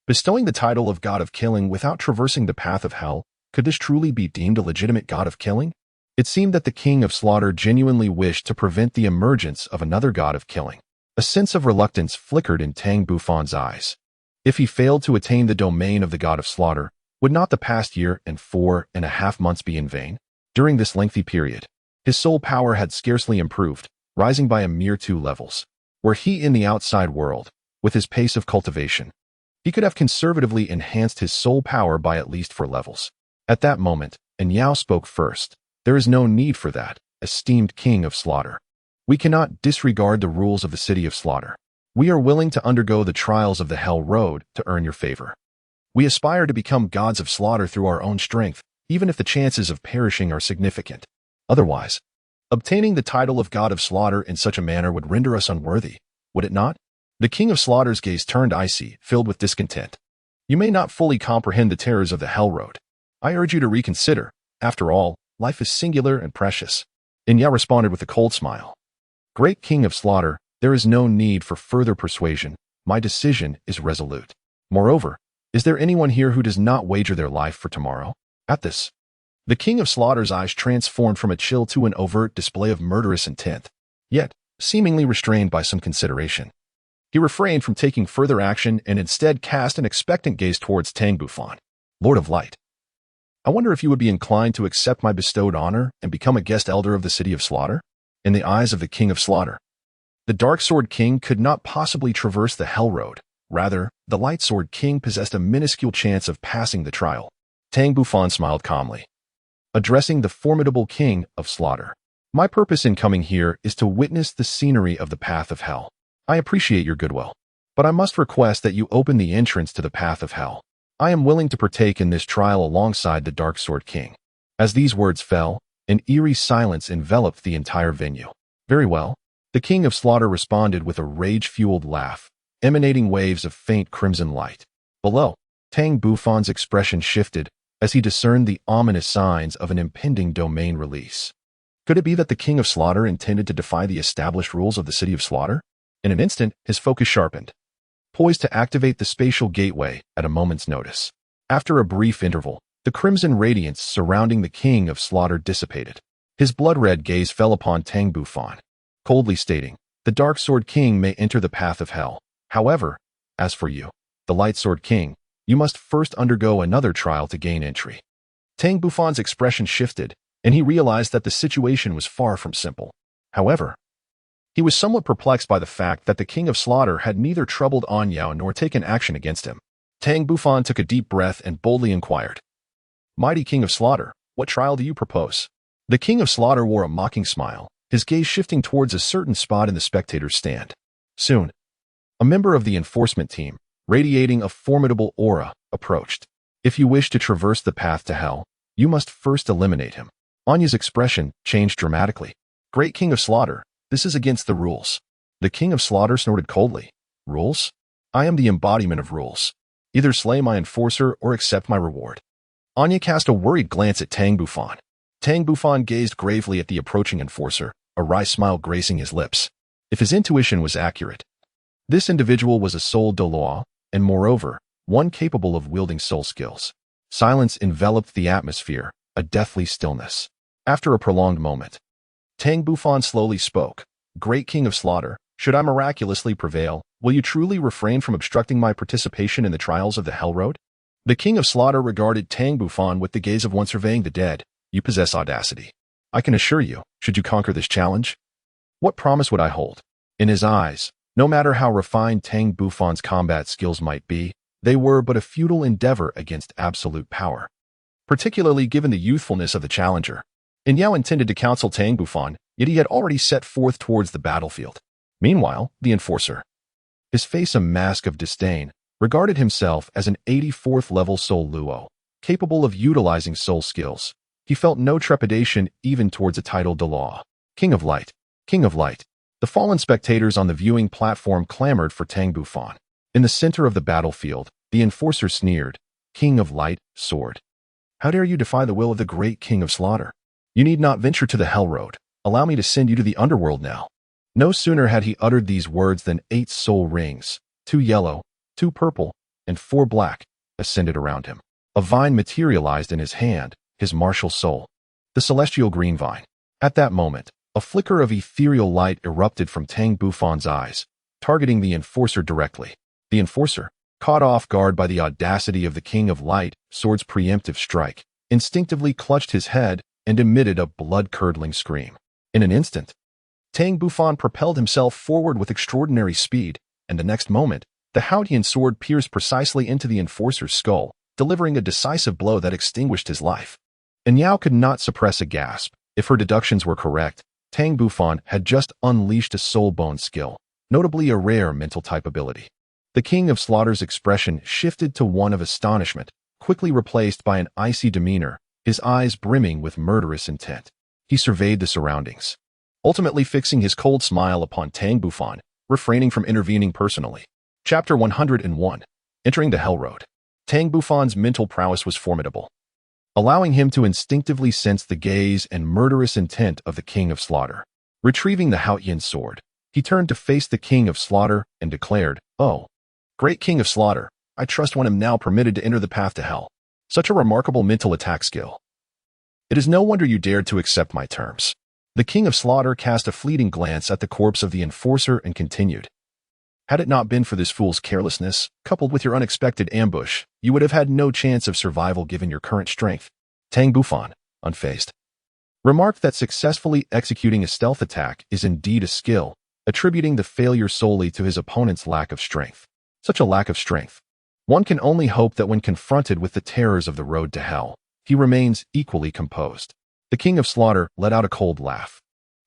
Bestowing the title of God of Killing without traversing the path of hell, could this truly be deemed a legitimate God of Killing? It seemed that the King of Slaughter genuinely wished to prevent the emergence of another God of Killing. A sense of reluctance flickered in Tang Bufan's eyes. If he failed to attain the domain of the God of Slaughter, would not the past year and 4.5 months be in vain? During this lengthy period, his soul power had scarcely improved, rising by a mere 2 levels. Were he in the outside world, with his pace of cultivation, he could have conservatively enhanced his soul power by at least 4 levels. At that moment, Yao spoke first. There is no need for that, esteemed King of Slaughter. We cannot disregard the rules of the city of Slaughter. We are willing to undergo the trials of the Hell Road to earn your favor. We aspire to become gods of slaughter through our own strength, even if the chances of perishing are significant. Otherwise, obtaining the title of God of Slaughter in such a manner would render us unworthy, would it not? The King of Slaughter's gaze turned icy, filled with discontent. You may not fully comprehend the terrors of the Hell Road. I urge you to reconsider. After all, life is singular and precious. Yao responded with a cold smile. Great King of Slaughter, there is no need for further persuasion. My decision is resolute. Moreover, is there anyone here who does not wager their life for tomorrow? At this, the King of Slaughter's eyes transformed from a chill to an overt display of murderous intent, yet seemingly restrained by some consideration. He refrained from taking further action and instead cast an expectant gaze towards Tang Bufan. Lord of Light, I wonder if you would be inclined to accept my bestowed honor and become a guest elder of the city of Slaughter? In the eyes of the King of Slaughter, the Dark Sword King could not possibly traverse the Hell Road. Rather, the Light Sword King possessed a minuscule chance of passing the trial. Tang Bufan smiled calmly, addressing the formidable King of Slaughter. My purpose in coming here is to witness the scenery of the path of hell. I appreciate your goodwill, but I must request that you open the entrance to the path of hell. I am willing to partake in this trial alongside the Dark Sword King. As these words fell, an eerie silence enveloped the entire venue. Very well. The King of Slaughter responded with a rage-fueled laugh, emanating waves of faint crimson light. Below, Tang Bufan's expression shifted as he discerned the ominous signs of an impending domain release. Could it be that the King of Slaughter intended to defy the established rules of the city of Slaughter? In an instant, his focus sharpened, poised to activate the spatial gateway at a moment's notice. After a brief interval, the crimson radiance surrounding the King of Slaughter dissipated. His blood-red gaze fell upon Tang Bufan, coldly stating, the Dark Sword King may enter the path of hell. However, as for you, the Light Sword King, you must first undergo another trial to gain entry. Tang Bufan's expression shifted, and he realized that the situation was far from simple. However, he was somewhat perplexed by the fact that the King of Slaughter had neither troubled Yao nor taken action against him. Tang Bufan took a deep breath and boldly inquired, Mighty King of Slaughter, what trial do you propose? The King of Slaughter wore a mocking smile, his gaze shifting towards a certain spot in the spectator's stand. Soon, a member of the enforcement team, radiating a formidable aura, approached. If you wish to traverse the path to hell, you must first eliminate him. Anya's expression changed dramatically. Great King of Slaughter, this is against the rules. The King of Slaughter snorted coldly. Rules? I am the embodiment of rules. Either slay my enforcer or accept my reward. Anya cast a worried glance at Tang Bufan. Tang Bufan gazed gravely at the approaching enforcer, a wry smile gracing his lips. If his intuition was accurate, this individual was a soul Douluo, and moreover, one capable of wielding soul skills. Silence enveloped the atmosphere, a deathly stillness. After a prolonged moment, Tang Bufan slowly spoke. Great King of Slaughter, should I miraculously prevail, will you truly refrain from obstructing my participation in the trials of the Hell Road? The King of Slaughter regarded Tang Bufan with the gaze of one surveying the dead. You possess audacity. I can assure you, should you conquer this challenge, what promise would I hold? In his eyes, no matter how refined Tang Bufan's combat skills might be, they were but a futile endeavor against absolute power. Particularly given the youthfulness of the challenger, And Yao intended to counsel Tang Bufan, yet he had already set forth towards the battlefield. Meanwhile, the enforcer, his face a mask of disdain, regarded himself as an 84th level soul Luo, capable of utilizing soul skills. He felt no trepidation even towards a title Douluo. King of Light. King of Light. The fallen spectators on the viewing platform clamored for Tang Bufan. In the center of the battlefield, the enforcer sneered, King of Light, sword. How dare you defy the will of the great King of Slaughter? You need not venture to the Hell Road. Allow me to send you to the underworld now. No sooner had he uttered these words than 8 soul rings, 2 yellow, 2 purple, and 4 black, ascended around him. A vine materialized in his hand, his martial soul, the celestial green vine. At that moment, a flicker of ethereal light erupted from Tang Bufan's eyes, targeting the enforcer directly. The enforcer, caught off guard by the audacity of the King of Light, sword's preemptive strike, instinctively clutched his head and emitted a blood-curdling scream. In an instant, Tang Bufan propelled himself forward with extraordinary speed, and the next moment, the Haotian sword pierced precisely into the enforcer's skull, delivering a decisive blow that extinguished his life. And Yao could not suppress a gasp. If her deductions were correct, Tang Bufan had just unleashed a soul bone skill, notably a rare mental type ability. The King of Slaughter's expression shifted to one of astonishment, quickly replaced by an icy demeanor, his eyes brimming with murderous intent. He surveyed the surroundings, ultimately fixing his cold smile upon Tang Bufan, refraining from intervening personally. Chapter 101. Entering the Hell Road. Tang Bufan's mental prowess was formidable, allowing him to instinctively sense the gaze and murderous intent of the King of Slaughter. Retrieving the Haotian sword, he turned to face the King of Slaughter and declared, "Oh, great King of Slaughter, I trust one am now permitted to enter the path to hell. Such a remarkable mental attack skill. It is no wonder you dared to accept my terms." The King of Slaughter cast a fleeting glance at the corpse of the enforcer and continued, "Had it not been for this fool's carelessness, coupled with your unexpected ambush, you would have had no chance of survival given your current strength." Tang Bufan, unfazed, remarked that successfully executing a stealth attack is indeed a skill, attributing the failure solely to his opponent's lack of strength. Such a lack of strength. One can only hope that when confronted with the terrors of the road to hell, he remains equally composed. The King of Slaughter let out a cold laugh.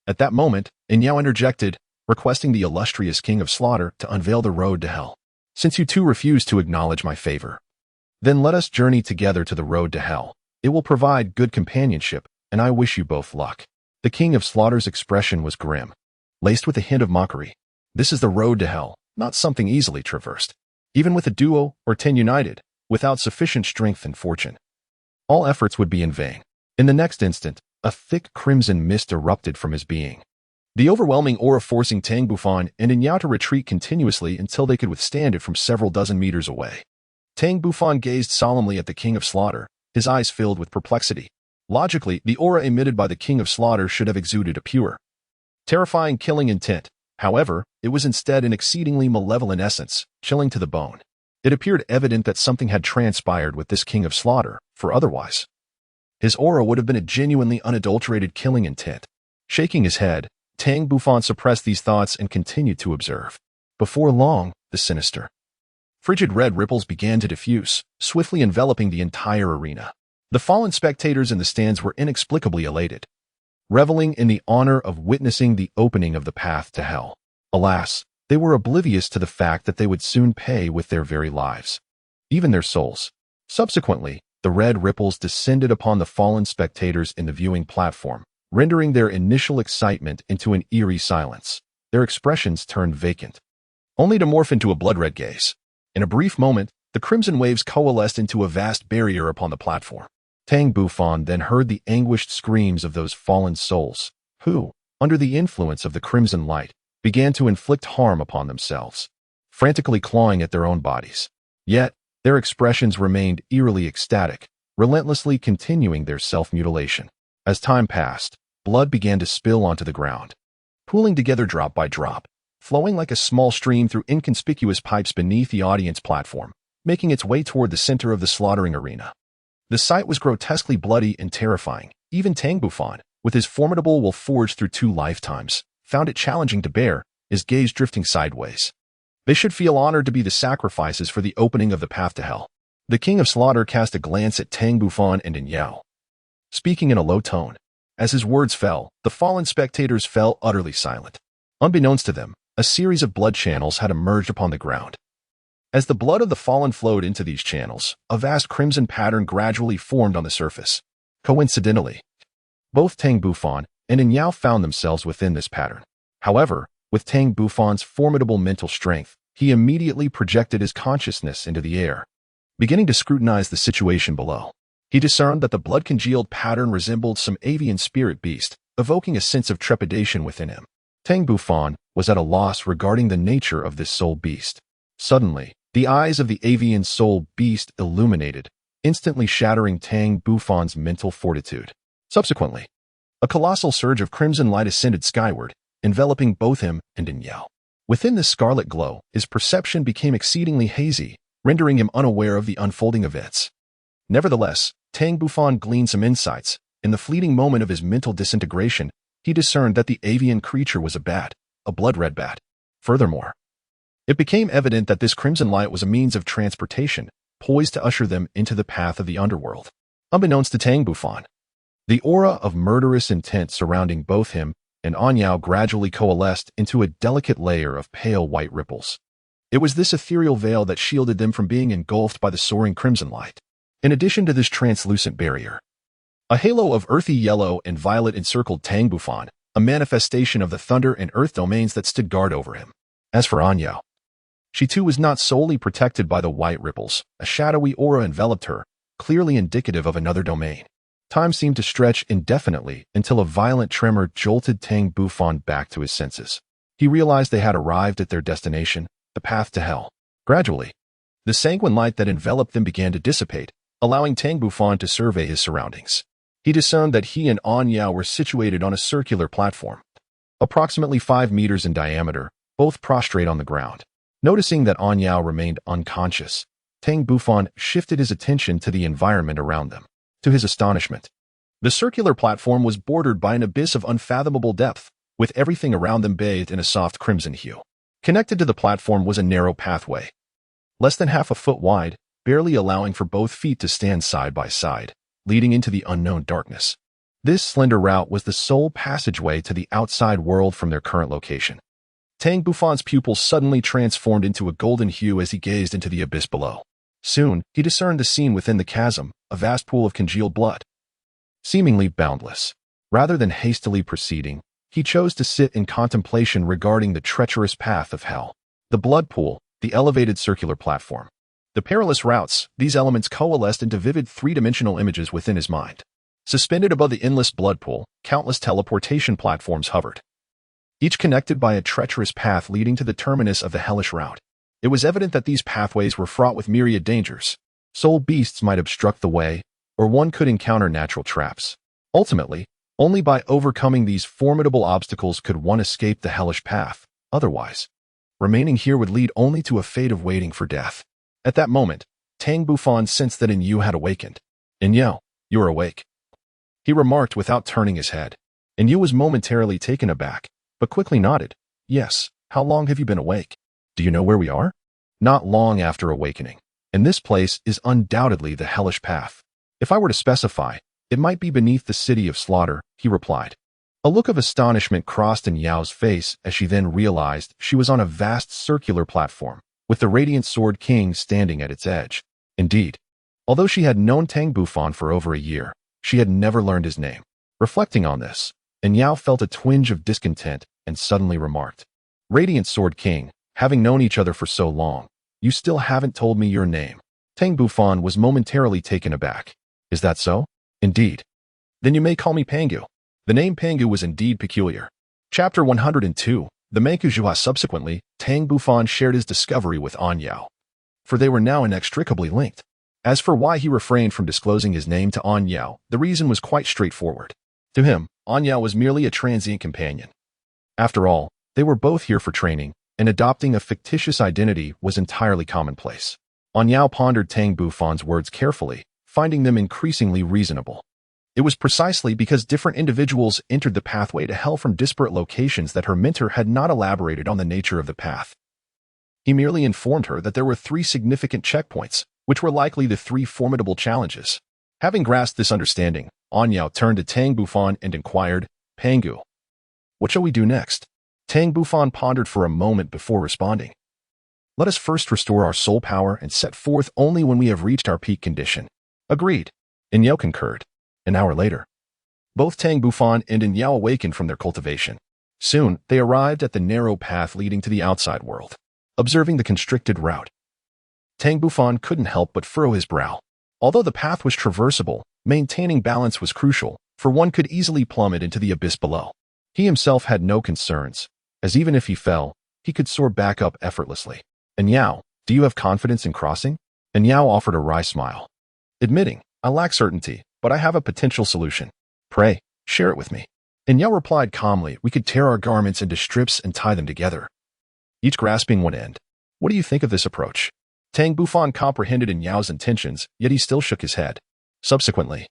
At that moment, Yao interjected, requesting the illustrious King of Slaughter to unveil the road to hell. "Since you two refuse to acknowledge my favor, then let us journey together to the road to hell. It will provide good companionship, and I wish you both luck." The King of Slaughter's expression was grim, laced with a hint of mockery. This is the road to hell, not something easily traversed. Even with a duo or 10 united, without sufficient strength and fortune, all efforts would be in vain. In the next instant, a thick crimson mist erupted from his being, the overwhelming aura forcing Tang Bufan and Yao to retreat continuously until they could withstand it from several dozen meters away. Tang Bufan gazed solemnly at the King of Slaughter, his eyes filled with perplexity. Logically, the aura emitted by the King of Slaughter should have exuded a pure, terrifying killing intent. However, it was instead an exceedingly malevolent essence, chilling to the bone. It appeared evident that something had transpired with this King of Slaughter, for otherwise his aura would have been a genuinely unadulterated killing intent. Shaking his head, Tang Bufan suppressed these thoughts and continued to observe. Before long, the sinister, frigid red ripples began to diffuse, swiftly enveloping the entire arena. The fallen spectators in the stands were inexplicably elated, reveling in the honor of witnessing the opening of the path to hell. Alas, they were oblivious to the fact that they would soon pay with their very lives, even their souls. Subsequently, the red ripples descended upon the fallen spectators in the viewing platform, rendering their initial excitement into an eerie silence. Their expressions turned vacant, only to morph into a blood-red gaze. In a brief moment, the crimson waves coalesced into a vast barrier upon the platform. Tang Bufan then heard the anguished screams of those fallen souls, who, under the influence of the crimson light, began to inflict harm upon themselves, frantically clawing at their own bodies. Yet, their expressions remained eerily ecstatic, relentlessly continuing their self-mutilation. As time passed, blood began to spill onto the ground, pooling together drop by drop, flowing like a small stream through inconspicuous pipes beneath the audience platform, making its way toward the center of the slaughtering arena. The sight was grotesquely bloody and terrifying. Even Tang Bufan, with his formidable will forged through 2 lifetimes, found it challenging to bear, his gaze drifting sideways. They should feel honored to be the sacrifices for the opening of the path to hell. The King of Slaughter cast a glance at Tang Bufan and Yao, speaking in a low tone. As his words fell, the fallen spectators fell utterly silent. Unbeknownst to them, a series of blood channels had emerged upon the ground. As the blood of the fallen flowed into these channels, a vast crimson pattern gradually formed on the surface. Coincidentally, both Tang Bufan and Inyao found themselves within this pattern. However, with Tang Bufan's formidable mental strength, he immediately projected his consciousness into the air. Beginning to scrutinize the situation below, he discerned that the blood-congealed pattern resembled some avian spirit beast, evoking a sense of trepidation within him. Tang Bufan was at a loss regarding the nature of this soul beast. Suddenly, the eyes of the avian soul beast illuminated, instantly shattering Tang Bufan's mental fortitude. Subsequently, a colossal surge of crimson light ascended skyward, enveloping both him and Inyao. Within this scarlet glow, his perception became exceedingly hazy, rendering him unaware of the unfolding events. Nevertheless, Tang Bufan gleaned some insights. In the fleeting moment of his mental disintegration, he discerned that the avian creature was a bat, a blood-red bat. Furthermore, it became evident that this crimson light was a means of transportation, poised to usher them into the path of the underworld. Unbeknownst to Tang Bufan, the aura of murderous intent surrounding both him and Anyao gradually coalesced into a delicate layer of pale white ripples. It was this ethereal veil that shielded them from being engulfed by the soaring crimson light. In addition to this translucent barrier, a halo of earthy yellow and violet encircled Tang Bufan, a manifestation of the thunder and earth domains that stood guard over him. As for Anyao, she too was not solely protected by the white ripples. A shadowy aura enveloped her, clearly indicative of another domain. Time seemed to stretch indefinitely until a violent tremor jolted Tang Bufan back to his senses. He realized they had arrived at their destination, the path to hell. Gradually, the sanguine light that enveloped them began to dissipate, allowing Tang Bufan to survey his surroundings. He discerned that he and Anyao were situated on a circular platform, approximately 5 meters in diameter, both prostrate on the ground. Noticing that Anyao remained unconscious, Tang Bufan shifted his attention to the environment around them. To his astonishment, the circular platform was bordered by an abyss of unfathomable depth, with everything around them bathed in a soft crimson hue. Connected to the platform was a narrow pathway, less than half a foot wide, barely allowing for both feet to stand side by side, leading into the unknown darkness. This slender route was the sole passageway to the outside world from their current location. Tang Bufan's pupils suddenly transformed into a golden hue as he gazed into the abyss below. Soon, he discerned the scene within the chasm, a vast pool of congealed blood, seemingly boundless. Rather than hastily proceeding, he chose to sit in contemplation regarding the treacherous path of hell. The blood pool, the elevated circular platform, the perilous routes, these elements coalesced into vivid three-dimensional images within his mind. Suspended above the endless blood pool, countless teleportation platforms hovered, each connected by a treacherous path leading to the terminus of the hellish route. It was evident that these pathways were fraught with myriad dangers. Soul beasts might obstruct the way, or one could encounter natural traps. Ultimately, only by overcoming these formidable obstacles could one escape the hellish path. Otherwise, remaining here would lead only to a fate of waiting for death. At that moment, Tang Bufan sensed that Inyao had awakened. "Inyao, you are awake," he remarked without turning his head. Inyao was momentarily taken aback, but quickly nodded. "Yes, how long have you been awake? Do you know where we are?" "Not long after awakening. And this place is undoubtedly the hellish path. If I were to specify, it might be beneath the city of slaughter," he replied. A look of astonishment crossed Inyao's face as she then realized she was on a vast circular platform, with the radiant sword king standing at its edge. Indeed, although she had known Tang Bufan for over a year, she had never learned his name. Reflecting on this, Inyao felt a twinge of discontent and suddenly remarked, "Radiant Sword King, having known each other for so long, you still haven't told me your name." Tang Bufan was momentarily taken aback. "Is that so?" "Indeed." "Then you may call me Pangu." The name Pangu was indeed peculiar. Chapter 102, The Mankujua. Subsequently, Tang Bufan shared his discovery with Anyao, for they were now inextricably linked. As for why he refrained from disclosing his name to Anyao, the reason was quite straightforward. To him, Anyao was merely a transient companion. After all, they were both here for training, and adopting a fictitious identity was entirely commonplace. Anyao pondered Tang Bufan's words carefully, finding them increasingly reasonable. It was precisely because different individuals entered the pathway to hell from disparate locations that her mentor had not elaborated on the nature of the path. He merely informed her that there were 3 significant checkpoints, which were likely the 3 formidable challenges. Having grasped this understanding, Anyao turned to Tang Bufan and inquired, Pangu, what shall we do next? Tang Bufan pondered for a moment before responding. Let us first restore our soul power and set forth only when we have reached our peak condition. Agreed. Anyao concurred. An hour later, both Tang Bufan and Anyao awakened from their cultivation. Soon, they arrived at the narrow path leading to the outside world. Observing the constricted route, Tang Bufan couldn't help but furrow his brow. Although the path was traversable, maintaining balance was crucial, for one could easily plummet into the abyss below. He himself had no concerns, as even if he fell, he could soar back up effortlessly. Anyao, do you have confidence in crossing? Anyao offered a wry smile. Admitting, I lack certainty, but I have a potential solution. Pray, share it with me. Anyao replied calmly, we could tear our garments into strips and tie them together, each grasping one end. What do you think of this approach? Tang Bufan comprehended Anyao's intentions, yet he still shook his head. Subsequently,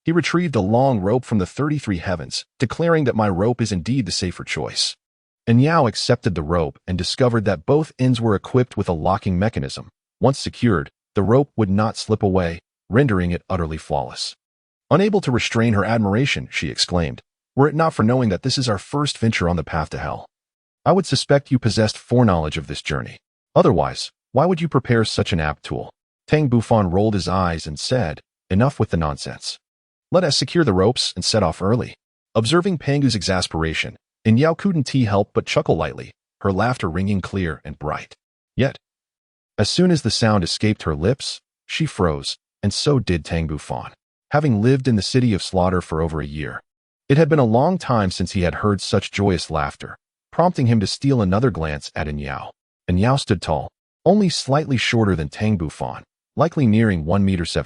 he retrieved a long rope from the 33 heavens, declaring that my rope is indeed the safer choice. Anyao accepted the rope and discovered that both ends were equipped with a locking mechanism. Once secured, the rope would not slip away, rendering it utterly flawless. Unable to restrain her admiration, she exclaimed, were it not for knowing that this is our first venture on the path to hell, I would suspect you possessed foreknowledge of this journey. Otherwise, why would you prepare such an apt tool? Tang Bufan rolled his eyes and said, enough with the nonsense. Let us secure the ropes and set off early. Observing Pangu's exasperation, Anyao couldn't help but chuckle lightly, her laughter ringing clear and bright. Yet, as soon as the sound escaped her lips, she froze, and so did Tang Bufan. Having lived in the city of slaughter for over a year, it had been a long time since he had heard such joyous laughter, prompting him to steal another glance at Anyao. Anyao stood tall, only slightly shorter than Tang Bufan, likely nearing 1.70 meters.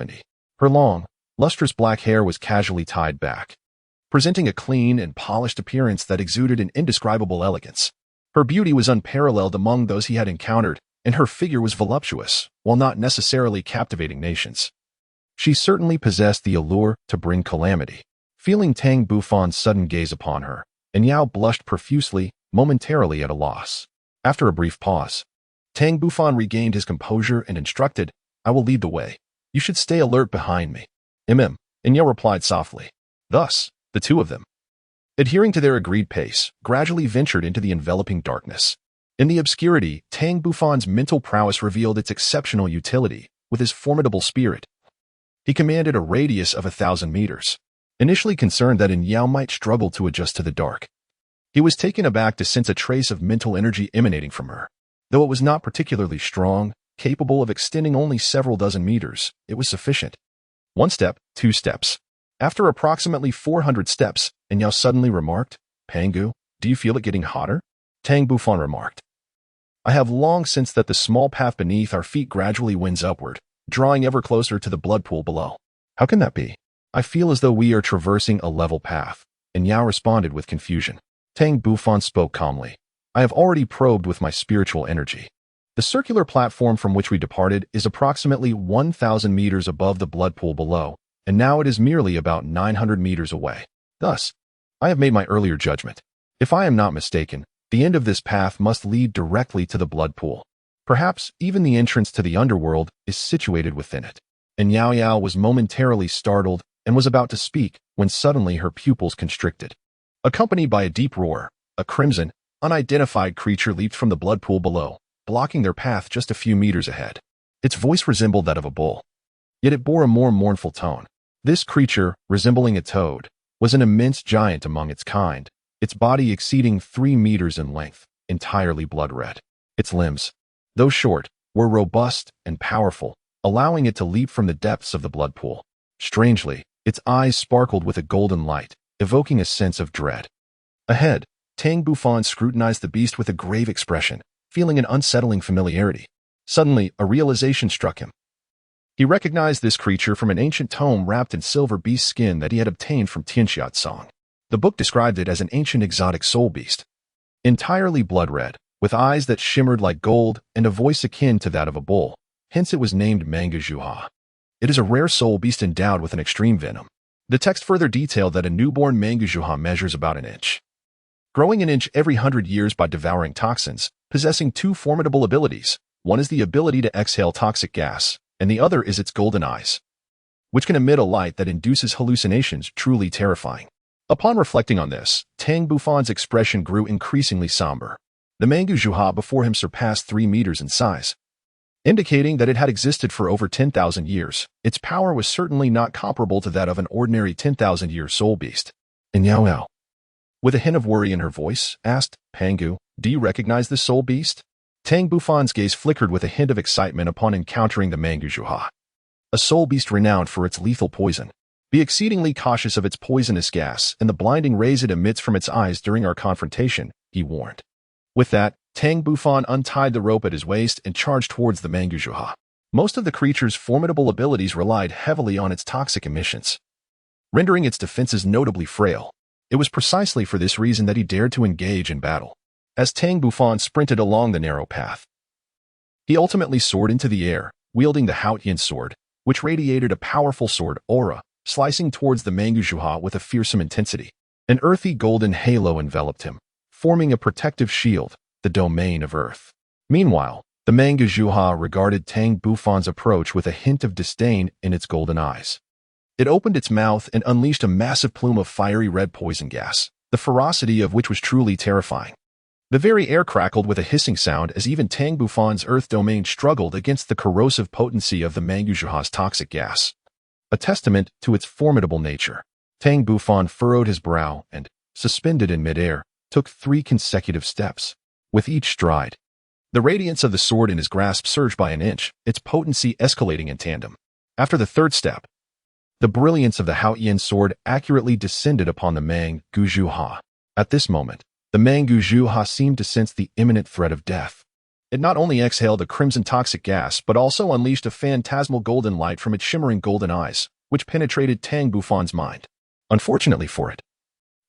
Her long, lustrous black hair was casually tied back, presenting a clean and polished appearance that exuded an indescribable elegance. Her beauty was unparalleled among those he had encountered, and her figure was voluptuous, while not necessarily captivating nations. She certainly possessed the allure to bring calamity. Feeling Tang Bufan's sudden gaze upon her, Anyao blushed profusely, momentarily at a loss. After a brief pause, Tang Bufan regained his composure and instructed, I will lead the way. You should stay alert behind me. Anyao replied softly. Thus, the two of them, adhering to their agreed pace, gradually ventured into the enveloping darkness. In the obscurity, Tang Bufan's mental prowess revealed its exceptional utility. With his formidable spirit, he commanded a radius of 1,000 meters. Initially concerned that Anyao might struggle to adjust to the dark, he was taken aback to sense a trace of mental energy emanating from her. Though it was not particularly strong, capable of extending only several dozen meters, it was sufficient. 1 step, 2 steps. After approximately 400 steps, Anyao suddenly remarked, Pangu, do you feel it getting hotter? Tang Bufan remarked, I have long sensed that the small path beneath our feet gradually winds upward, drawing ever closer to the blood pool below. How can that be? I feel as though we are traversing a level path. Anyao responded with confusion. Tang Bufan spoke calmly. I have already probed with my spiritual energy. The circular platform from which we departed is approximately 1,000 meters above the blood pool below, and now it is merely about 900 meters away. Thus, I have made my earlier judgment. If I am not mistaken, the end of this path must lead directly to the blood pool. Perhaps even the entrance to the underworld is situated within it. And Yao was momentarily startled and was about to speak when suddenly her pupils constricted. Accompanied by a deep roar, a crimson, unidentified creature leaped from the blood pool below, blocking their path just a few meters ahead. Its voice resembled that of a bull, yet it bore a more mournful tone. This creature, resembling a toad, was an immense giant among its kind, its body exceeding 3 meters in length, entirely blood-red. Its limbs, though short, were robust and powerful, allowing it to leap from the depths of the blood pool. Strangely, its eyes sparkled with a golden light, evoking a sense of dread. Ahead, Tang Bufan scrutinized the beast with a grave expression, feeling an unsettling familiarity. Suddenly, a realization struck him. He recognized this creature from an ancient tome wrapped in silver beast skin that he had obtained from Tianxia's song. The book described it as an ancient exotic soul beast, entirely blood-red, with eyes that shimmered like gold and a voice akin to that of a bull. Hence it was named Manga Zhuha. It is a rare soul beast endowed with an extreme venom. The text further detailed that a newborn Manga Zhuha measures about an inch, growing an inch every 100 years by devouring toxins, possessing 2 formidable abilities. One is the ability to exhale toxic gas, and the other is its golden eyes, which can emit a light that induces hallucinations truly terrifying. Upon reflecting on this, Tang Bufan's expression grew increasingly somber. The Mangu Zhuha before him surpassed 3 meters in size, indicating that it had existed for over 10,000 years. Its power was certainly not comparable to that of an ordinary 10,000-year soul beast. And Yao, with a hint of worry in her voice, asked, Pangu, do you recognize this soul beast? Tang Bufan's gaze flickered with a hint of excitement upon encountering the Mangu Zhuha. A soul beast renowned for its lethal poison. Be exceedingly cautious of its poisonous gas and the blinding rays it emits from its eyes during our confrontation, he warned. With that, Tang Bufan untied the rope at his waist and charged towards the Mangu Zhuha. Most of the creature's formidable abilities relied heavily on its toxic emissions, rendering its defenses notably frail. It was precisely for this reason that he dared to engage in battle. As Tang Bufan sprinted along the narrow path, he ultimately soared into the air, wielding the Haotian sword, which radiated a powerful sword aura, slicing towards the Mangu Zhuha with a fearsome intensity. An earthy golden halo enveloped him, forming a protective shield, the domain of Earth. Meanwhile, the Mangu Zhuha regarded Tang Bufan's approach with a hint of disdain in its golden eyes. It opened its mouth and unleashed a massive plume of fiery red poison gas, the ferocity of which was truly terrifying. The very air crackled with a hissing sound as even Tang Bufan's Earth domain struggled against the corrosive potency of the Mangu Zhuha's toxic gas. A testament to its formidable nature, Tang Bufan furrowed his brow and, suspended in midair, took 3 consecutive steps. With each stride, the radiance of the sword in his grasp surged by an inch, its potency escalating in tandem. After the 3rd step, the brilliance of the Haotian sword accurately descended upon the Mangu Zhuha. At this moment, the Mangu Zhuha seemed to sense the imminent threat of death. It not only exhaled a crimson toxic gas, but also unleashed a phantasmal golden light from its shimmering golden eyes, which penetrated Tang Bufan's mind. Unfortunately for it,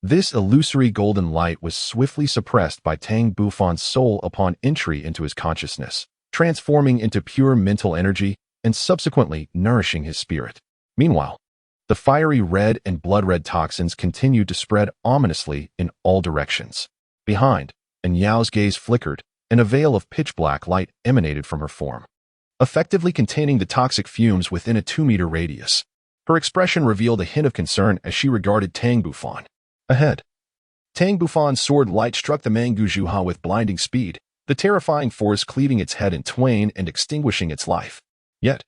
this illusory golden light was swiftly suppressed by Tang Bufan's soul upon entry into his consciousness, transforming into pure mental energy and subsequently nourishing his spirit. Meanwhile, the fiery red and blood-red toxins continued to spread ominously in all directions. Behind, and Yao's gaze flickered, and a veil of pitch-black light emanated from her form, effectively containing the toxic fumes within a 2-meter radius. Her expression revealed a hint of concern as she regarded Tang Bufan. Ahead, Tang Bufan's sword light struck the Mangu Zhuha with blinding speed, the terrifying force cleaving its head in twain and extinguishing its life. Yet,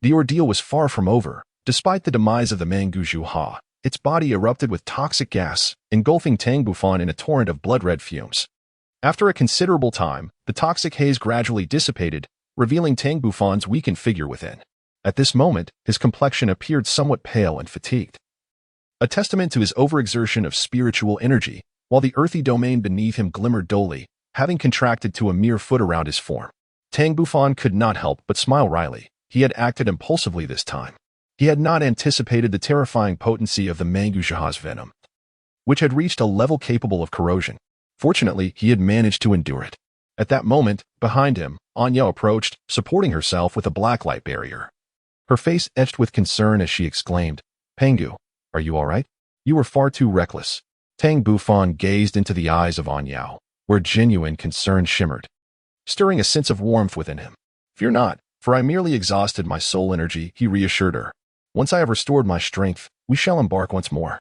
the ordeal was far from over. Despite the demise of the Mangu Zhuha, its body erupted with toxic gas, engulfing Tang Bufan in a torrent of blood-red fumes. After a considerable time, the toxic haze gradually dissipated, revealing Tang Bufan's weakened figure within. At this moment, his complexion appeared somewhat pale and fatigued, a testament to his overexertion of spiritual energy, while the earthy domain beneath him glimmered dully, having contracted to a mere foot around his form. Tang Bufan could not help but smile wryly. He had acted impulsively this time. He had not anticipated the terrifying potency of the Mangu Zhuha's venom, which had reached a level capable of corrosion. Fortunately, he had managed to endure it. At that moment, behind him, Anya approached, supporting herself with a black light barrier. Her face etched with concern as she exclaimed, Pangu, are you all right? You were far too reckless. Tang Bufan gazed into the eyes of Anya, where genuine concern shimmered, stirring a sense of warmth within him. Fear not, for I merely exhausted my soul energy, he reassured her. Once I have restored my strength, we shall embark once more.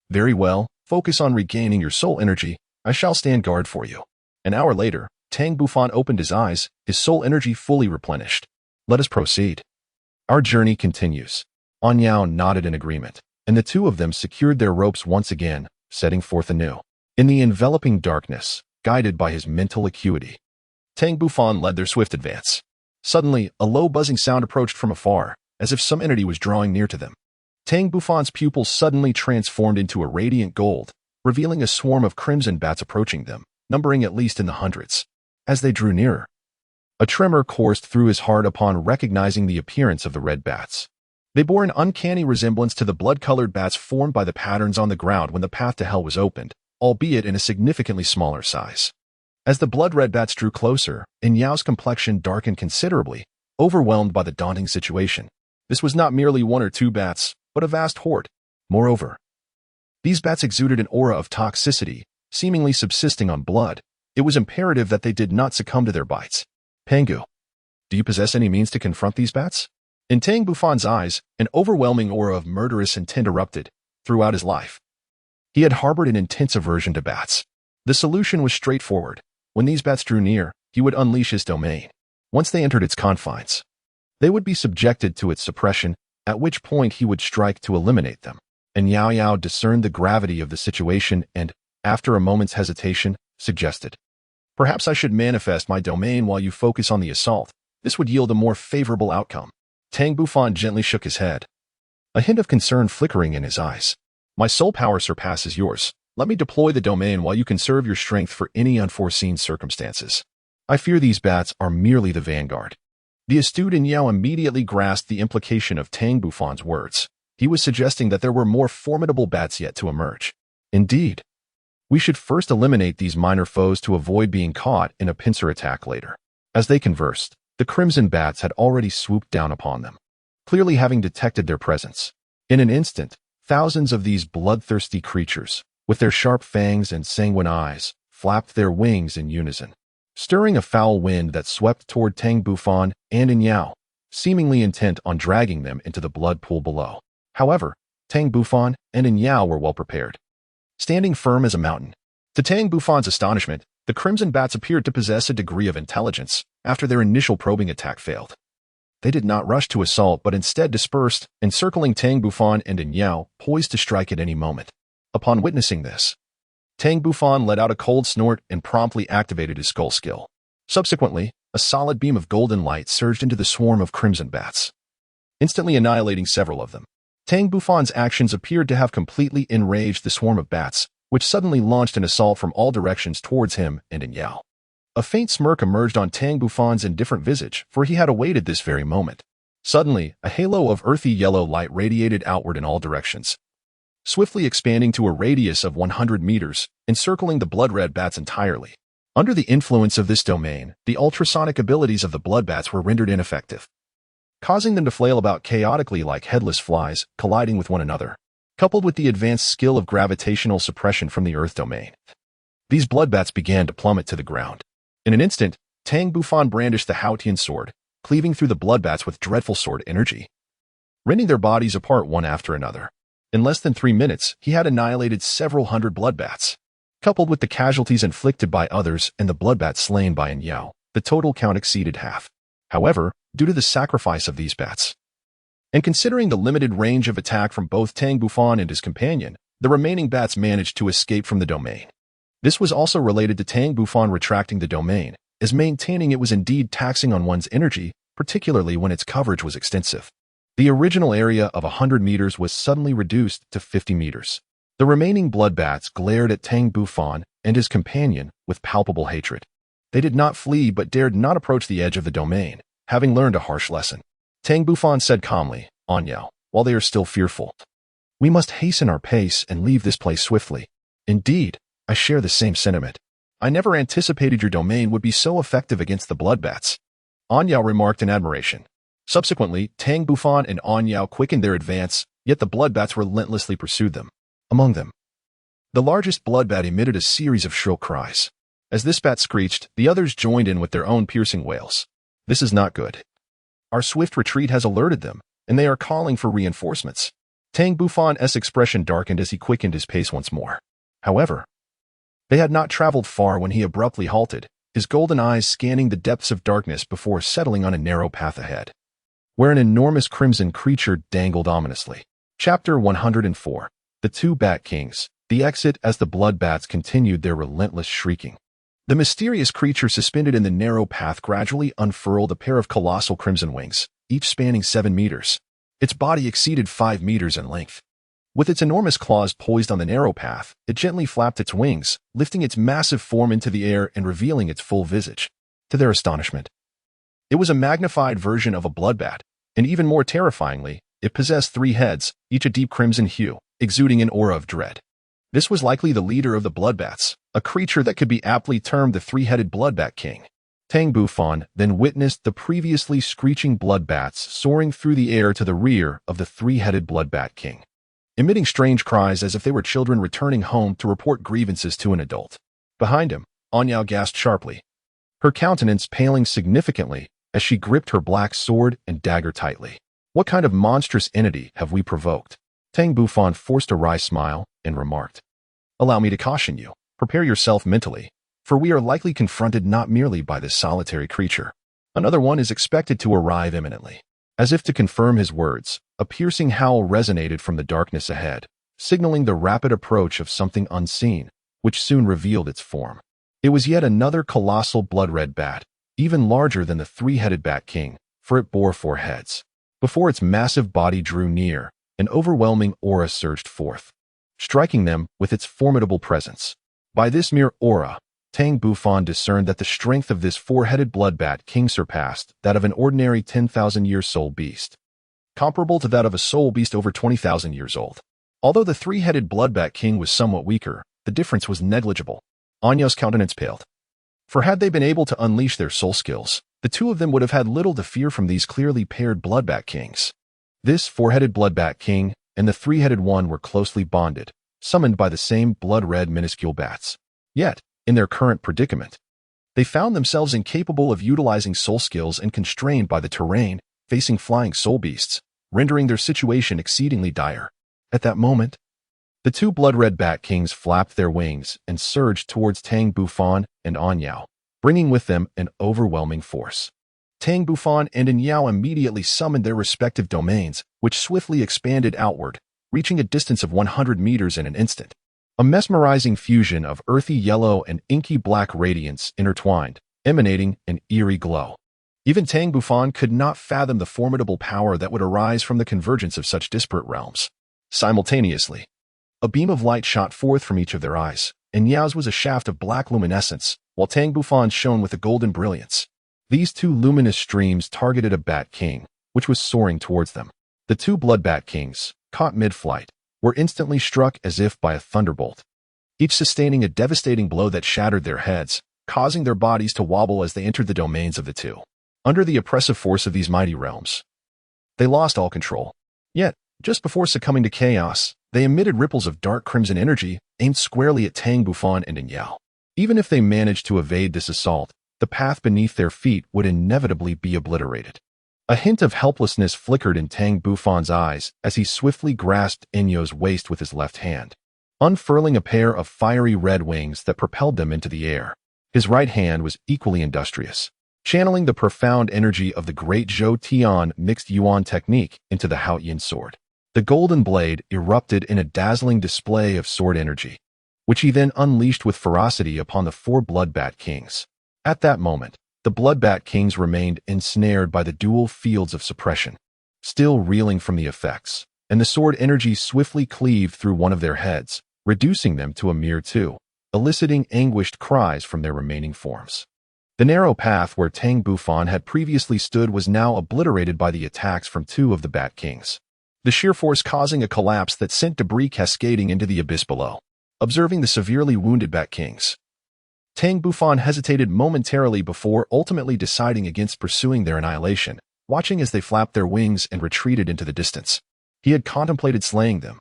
Very well, focus on regaining your soul energy. I shall stand guard for you. An hour later, Tang Bufan opened his eyes, his soul energy fully replenished. Let us proceed. Our journey continues. Anya nodded in agreement, and the two of them secured their ropes once again, setting forth anew. In the enveloping darkness, guided by his mental acuity, Tang Bufan led their swift advance. Suddenly, a low buzzing sound approached from afar, as if some entity was drawing near to them. Tang Bufan's pupils suddenly transformed into a radiant gold, revealing a swarm of crimson bats approaching them, numbering at least in the hundreds. As they drew nearer, a tremor coursed through his heart upon recognizing the appearance of the red bats. They bore an uncanny resemblance to the blood-colored bats formed by the patterns on the ground when the path to hell was opened, albeit in a significantly smaller size. As the blood-red bats drew closer, Yao's complexion darkened considerably, overwhelmed by the daunting situation. This was not merely one or two bats, but a vast horde. Moreover, these bats exuded an aura of toxicity, seemingly subsisting on blood. It was imperative that they did not succumb to their bites. Pangu, do you possess any means to confront these bats? In Tang Bufan's eyes, an overwhelming aura of murderous intent erupted throughout his life. He had harbored an intense aversion to bats. The solution was straightforward. When these bats drew near, he would unleash his domain. Once they entered its confines, they would be subjected to its suppression, at which point he would strike to eliminate them. And Yao Yao discerned the gravity of the situation and, after a moment's hesitation, suggested, "Perhaps I should manifest my domain while you focus on the assault. This would yield a more favorable outcome." Tang Bufan gently shook his head, a hint of concern flickering in his eyes. "My soul power surpasses yours. Let me deploy the domain while you conserve your strength for any unforeseen circumstances. I fear these bats are merely the vanguard." The astute In Yao immediately grasped the implication of Tang Bufan's words. He was suggesting that there were more formidable bats yet to emerge. "Indeed. We should first eliminate these minor foes to avoid being caught in a pincer attack later." As they conversed, the crimson bats had already swooped down upon them, clearly having detected their presence. In an instant, thousands of these bloodthirsty creatures, with their sharp fangs and sanguine eyes, flapped their wings in unison, stirring a foul wind that swept toward Tang Bufan and In Yao, seemingly intent on dragging them into the blood pool below. However, Tang Bufan and In Yao were well prepared, standing firm as a mountain. To Tang Bufan's astonishment, the crimson bats appeared to possess a degree of intelligence after their initial probing attack failed. They did not rush to assault but instead dispersed, encircling Tang Bufan and In Yao, poised to strike at any moment. Upon witnessing this, Tang Bufan let out a cold snort and promptly activated his skull skill. Subsequently, a solid beam of golden light surged into the swarm of crimson bats, instantly annihilating several of them. Tang Bufan's actions appeared to have completely enraged the swarm of bats, which suddenly launched an assault from all directions towards him and In Yao. A faint smirk emerged on Tang Bufan's indifferent visage, for he had awaited this very moment. Suddenly, a halo of earthy yellow light radiated outward in all directions, swiftly expanding to a radius of 100 meters, encircling the blood-red bats entirely. Under the influence of this domain, the ultrasonic abilities of the blood bats were rendered ineffective, causing them to flail about chaotically like headless flies, colliding with one another. Coupled with the advanced skill of gravitational suppression from the Earth domain, these blood bats began to plummet to the ground. In an instant, Tang Bufan brandished the Haotian sword, cleaving through the blood bats with dreadful sword energy, rending their bodies apart one after another. In less than 3 minutes, he had annihilated several hundred blood bats. Coupled with the casualties inflicted by others and the blood bats slain by In Yao, the total count exceeded half. However, due to the sacrifice of these bats, and considering the limited range of attack from both Tang Bufan and his companion, the remaining bats managed to escape from the domain. This was also related to Tang Bufan retracting the domain, as maintaining it was indeed taxing on one's energy, particularly when its coverage was extensive. The original area of 100 meters was suddenly reduced to 50 meters. The remaining blood bats glared at Tang Bufan and his companion with palpable hatred. They did not flee but dared not approach the edge of the domain, having learned a harsh lesson. Tang Bufan said calmly, "On Yao, while they are still fearful, we must hasten our pace and leave this place swiftly." "Indeed, I share the same sentiment. I never anticipated your domain would be so effective against the blood bats," On Yao remarked in admiration. Subsequently, Tang Bufan and On Yao quickened their advance, yet the blood bats relentlessly pursued them. Among them, the largest blood bat emitted a series of shrill cries. As this bat screeched, the others joined in with their own piercing wails. "This is not good. Our swift retreat has alerted them, and they are calling for reinforcements." Tang Bufan's expression darkened as he quickened his pace once more. However, they had not traveled far when he abruptly halted, his golden eyes scanning the depths of darkness before settling on a narrow path ahead, where an enormous crimson creature dangled ominously. Chapter 104. The Two Bat Kings. The exit as the blood bats continued their relentless shrieking. The mysterious creature suspended in the narrow path gradually unfurled a pair of colossal crimson wings, each spanning 7 meters. Its body exceeded 5 meters in length. With its enormous claws poised on the narrow path, it gently flapped its wings, lifting its massive form into the air and revealing its full visage. To their astonishment, it was a magnified version of a bloodbat, and even more terrifyingly, it possessed 3 heads, each a deep crimson hue, exuding an aura of dread. This was likely the leader of the bloodbats, a creature that could be aptly termed the 3-headed bloodbat king. Tang Bufan then witnessed the previously screeching bloodbats soaring through the air to the rear of the 3-headed bloodbat king, emitting strange cries as if they were children returning home to report grievances to an adult. Behind him, On Yao gasped sharply, her countenance paling significantly as she gripped her black sword and dagger tightly. What kind of monstrous entity have we provoked? Tang Bufan forced a wry smile and remarked, "Allow me to caution you. Prepare yourself mentally, for we are likely confronted not merely by this solitary creature. Another one is expected to arrive imminently." As if to confirm his words, a piercing howl resonated from the darkness ahead, signaling the rapid approach of something unseen, which soon revealed its form. It was yet another colossal blood-red bat, even larger than the three-headed Bat King, for it bore 4 heads. Before its massive body drew near, an overwhelming aura surged forth, striking them with its formidable presence. By this mere aura, Tang Bufan discerned that the strength of this 4-headed blood bat king surpassed that of an ordinary 10,000-year soul beast, comparable to that of a soul beast over 20,000 years old. Although the 3-headed blood bat king was somewhat weaker, the difference was negligible. Anya's countenance paled. For had they been able to unleash their soul skills, the two of them would have had little to fear from these clearly paired blood bat kings. This 4-headed blood bat king and the 3-headed one were closely bonded, summoned by the same blood-red minuscule bats. Yet, in their current predicament, they found themselves incapable of utilizing soul skills and constrained by the terrain, facing flying soul beasts, rendering their situation exceedingly dire. At that moment, the two blood-red bat kings flapped their wings and surged towards Tang Bufan and Anyao, bringing with them an overwhelming force. Tang Bufan and Anyao immediately summoned their respective domains, which swiftly expanded outward, reaching a distance of 100 meters in an instant. A mesmerizing fusion of earthy yellow and inky black radiance intertwined, emanating an eerie glow. Even Tang Bufan could not fathom the formidable power that would arise from the convergence of such disparate realms. Simultaneously, a beam of light shot forth from each of their eyes, and Yao's was a shaft of black luminescence, while Tang Bufan shone with a golden brilliance. These two luminous streams targeted a Bat King, which was soaring towards them. The two Blood Bat Kings, caught mid-flight, were instantly struck as if by a thunderbolt, each sustaining a devastating blow that shattered their heads, causing their bodies to wobble as they entered the domains of the two. Under the oppressive force of these mighty realms, they lost all control. Yet, just before succumbing to chaos, they emitted ripples of dark crimson energy aimed squarely at Tang Bufan and Anyao. Even if they managed to evade this assault, the path beneath their feet would inevitably be obliterated. A hint of helplessness flickered in Tang Bufan's eyes as he swiftly grasped Inyo's waist with his left hand, unfurling a pair of fiery red wings that propelled them into the air. His right hand was equally industrious, channeling the profound energy of the great Zhou Tian mixed yuan technique into the Haotian sword. The golden blade erupted in a dazzling display of sword energy, which he then unleashed with ferocity upon the 4 Blood Bat Kings. At that moment, the Blood Bat Kings remained ensnared by the dual fields of suppression, still reeling from the effects, and the sword energy swiftly cleaved through one of their heads, reducing them to a mere 2, eliciting anguished cries from their remaining forms. The narrow path where Tang Bufan had previously stood was now obliterated by the attacks from 2 of the Bat Kings, the sheer force causing a collapse that sent debris cascading into the abyss below. Observing the severely wounded Bat Kings, Tang Bufan hesitated momentarily before ultimately deciding against pursuing their annihilation, watching as they flapped their wings and retreated into the distance. He had contemplated slaying them,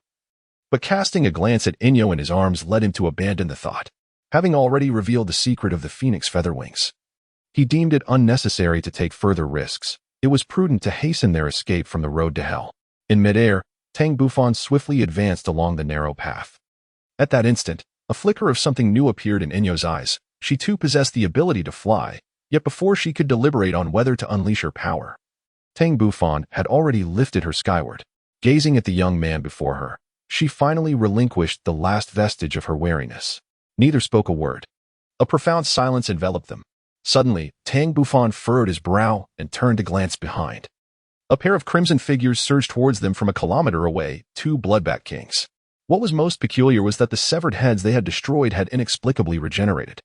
but casting a glance at Inyo in his arms led him to abandon the thought. Having already revealed the secret of the Phoenix feather wings, he deemed it unnecessary to take further risks. It was prudent to hasten their escape from the road to hell. In midair, Tang Bufan swiftly advanced along the narrow path. At that instant, a flicker of something new appeared in Inyo's eyes. She too possessed the ability to fly, yet before she could deliberate on whether to unleash her power, Tang Bufan had already lifted her skyward. Gazing at the young man before her, she finally relinquished the last vestige of her wariness. Neither spoke a word. A profound silence enveloped them. Suddenly, Tang Bufan furrowed his brow and turned to glance behind. A pair of crimson figures surged towards them from a kilometer away, 2 Bloodbat Kings. What was most peculiar was that the severed heads they had destroyed had inexplicably regenerated.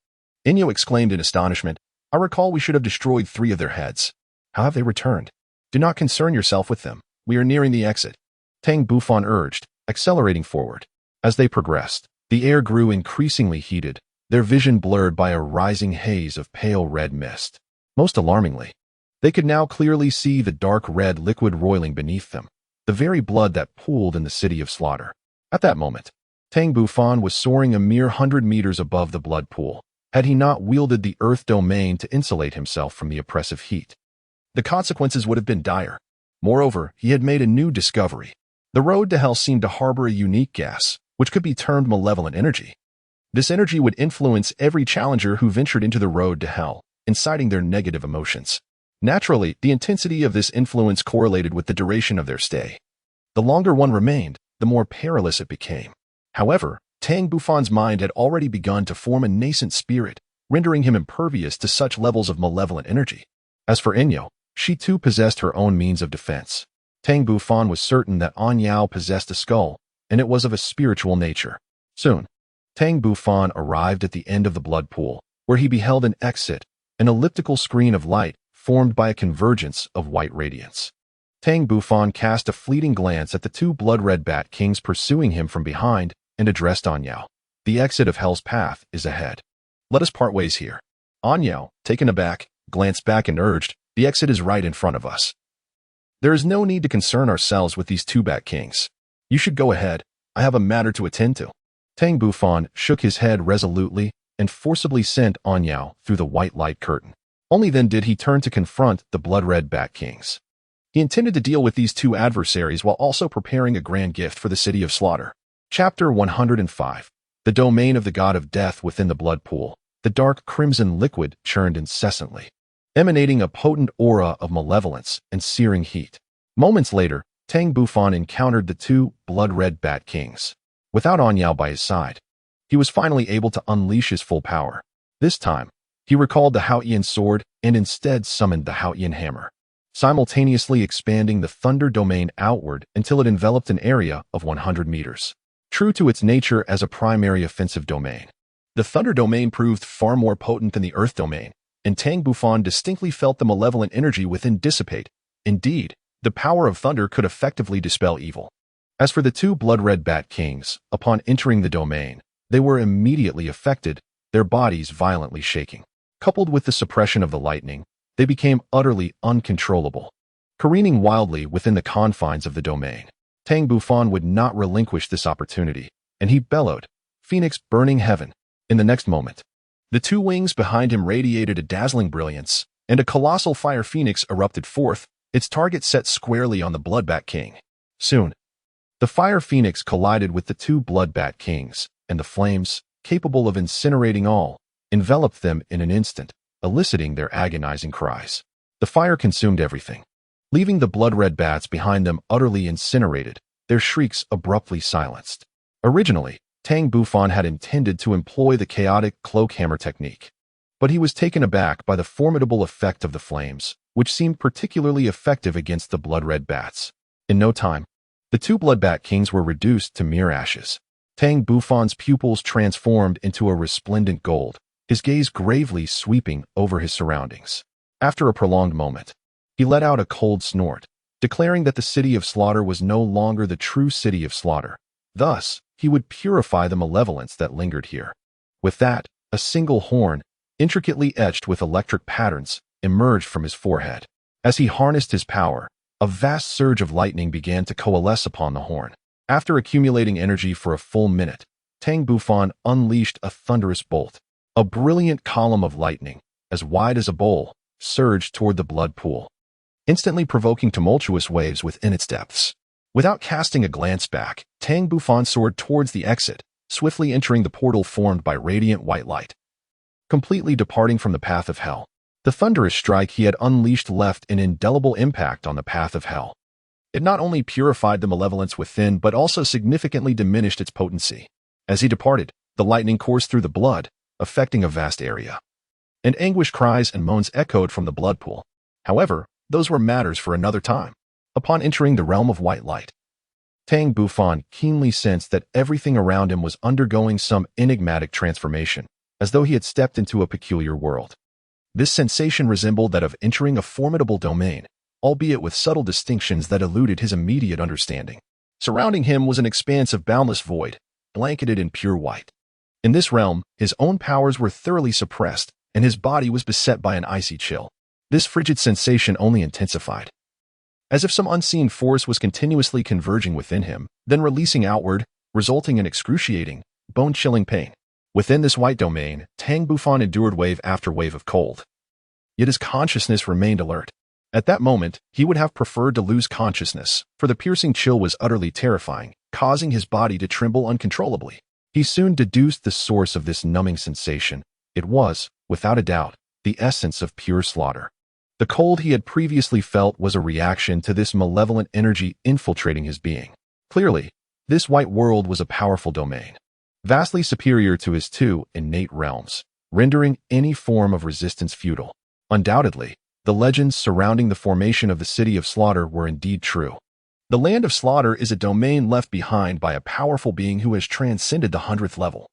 Inyo exclaimed in astonishment, "I recall we should have destroyed 3 of their heads. How have they returned? Do not concern yourself with them. We are nearing the exit," Tang Bufan urged, accelerating forward. As they progressed, the air grew increasingly heated, their vision blurred by a rising haze of pale red mist. Most alarmingly, they could now clearly see the dark red liquid roiling beneath them, the very blood that pooled in the city of slaughter. At that moment, Tang Bufan was soaring a mere 100 meters above the blood pool, had he not wielded the earth domain to insulate himself from the oppressive heat. The consequences would have been dire. Moreover, he had made a new discovery. The road to hell seemed to harbor a unique gas, which could be termed malevolent energy. This energy would influence every challenger who ventured into the road to hell, inciting their negative emotions. Naturally, the intensity of this influence correlated with the duration of their stay. The longer one remained, the more perilous it became. However, Tang Bufan's mind had already begun to form a nascent spirit, rendering him impervious to such levels of malevolent energy. As for Enyo, she too possessed her own means of defense. Tang Bufan was certain that Anyao possessed a skull, and it was of a spiritual nature. Soon, Tang Bufan arrived at the end of the blood pool, where he beheld an exit, an elliptical screen of light formed by a convergence of white radiance. Tang Bufan cast a fleeting glance at the two blood-red bat kings pursuing him from behind and addressed Anyao. The exit of hell's path is ahead. Let us part ways here. Anyao, taken aback, glanced back and urged, the exit is right in front of us. There is no need to concern ourselves with these two bat kings. You should go ahead. I have a matter to attend to. Tang Bufan shook his head resolutely and forcibly sent Anyao through the white light curtain. Only then did he turn to confront the blood-red bat kings. He intended to deal with these two adversaries while also preparing a grand gift for the city of slaughter. Chapter 105. The domain of the god of death within the blood pool. The dark crimson liquid churned incessantly, emanating a potent aura of malevolence and searing heat. Moments later, Tang Bufan encountered the two blood-red bat kings. Without Anyao by his side, he was finally able to unleash his full power. This time, he recalled the Haotian sword and instead summoned the Haotian hammer, simultaneously expanding the thunder domain outward until it enveloped an area of 100 meters. True to its nature as a primary offensive domain, the thunder domain proved far more potent than the earth domain, and Tang Bufan distinctly felt the malevolent energy within dissipate. Indeed, the power of thunder could effectively dispel evil. As for the two blood-red bat kings, upon entering the domain, they were immediately affected, their bodies violently shaking. Coupled with the suppression of the lightning, they became utterly uncontrollable. Careening wildly within the confines of the domain, Tang Bufan would not relinquish this opportunity, and he bellowed, "Phoenix burning heaven." In the next moment, the two wings behind him radiated a dazzling brilliance, and a colossal fire phoenix erupted forth, its target set squarely on the Bloodbat King. Soon, the fire phoenix collided with the two Bloodbat Kings, and the flames, capable of incinerating all, enveloped them in an instant, eliciting their agonizing cries. The fire consumed everything, leaving the blood-red bats behind them utterly incinerated, their shrieks abruptly silenced. Originally, Tang Bufan had intended to employ the chaotic cloak hammer technique, but he was taken aback by the formidable effect of the flames, which seemed particularly effective against the blood-red bats. In no time, the two blood-bat kings were reduced to mere ashes. Tang Bufan's pupils transformed into a resplendent gold, his gaze gravely sweeping over his surroundings. After a prolonged moment, he let out a cold snort, declaring that the city of slaughter was no longer the true city of slaughter. Thus, he would purify the malevolence that lingered here. With that, a single horn, intricately etched with electric patterns, emerged from his forehead. As he harnessed his power, a vast surge of lightning began to coalesce upon the horn. After accumulating energy for a full minute, Tang Bufan unleashed a thunderous bolt. A brilliant column of lightning, as wide as a bowl, surged toward the blood pool, instantly provoking tumultuous waves within its depths. Without casting a glance back, Tang Bufan soared towards the exit, swiftly entering the portal formed by radiant white light. Completely departing from the path of hell, the thunderous strike he had unleashed left an indelible impact on the path of hell. It not only purified the malevolence within, but also significantly diminished its potency. As he departed, the lightning coursed through the blood, affecting a vast area, and anguished cries and moans echoed from the blood pool. However, those were matters for another time. Upon entering the realm of white light, Tang Bufan keenly sensed that everything around him was undergoing some enigmatic transformation, as though he had stepped into a peculiar world. This sensation resembled that of entering a formidable domain, albeit with subtle distinctions that eluded his immediate understanding. Surrounding him was an expanse of boundless void, blanketed in pure white. In this realm, his own powers were thoroughly suppressed, and his body was beset by an icy chill. This frigid sensation only intensified, as if some unseen force was continuously converging within him, then releasing outward, resulting in excruciating, bone-chilling pain. Within this white domain, Tang Bufan endured wave after wave of cold. Yet his consciousness remained alert. At that moment, he would have preferred to lose consciousness, for the piercing chill was utterly terrifying, causing his body to tremble uncontrollably. He soon deduced the source of this numbing sensation. It was, without a doubt, the essence of pure slaughter. The cold he had previously felt was a reaction to this malevolent energy infiltrating his being. Clearly, this white world was a powerful domain, vastly superior to his two innate realms, rendering any form of resistance futile. Undoubtedly, the legends surrounding the formation of the City of Slaughter were indeed true. The Land of Slaughter is a domain left behind by a powerful being who has transcended the 100th level.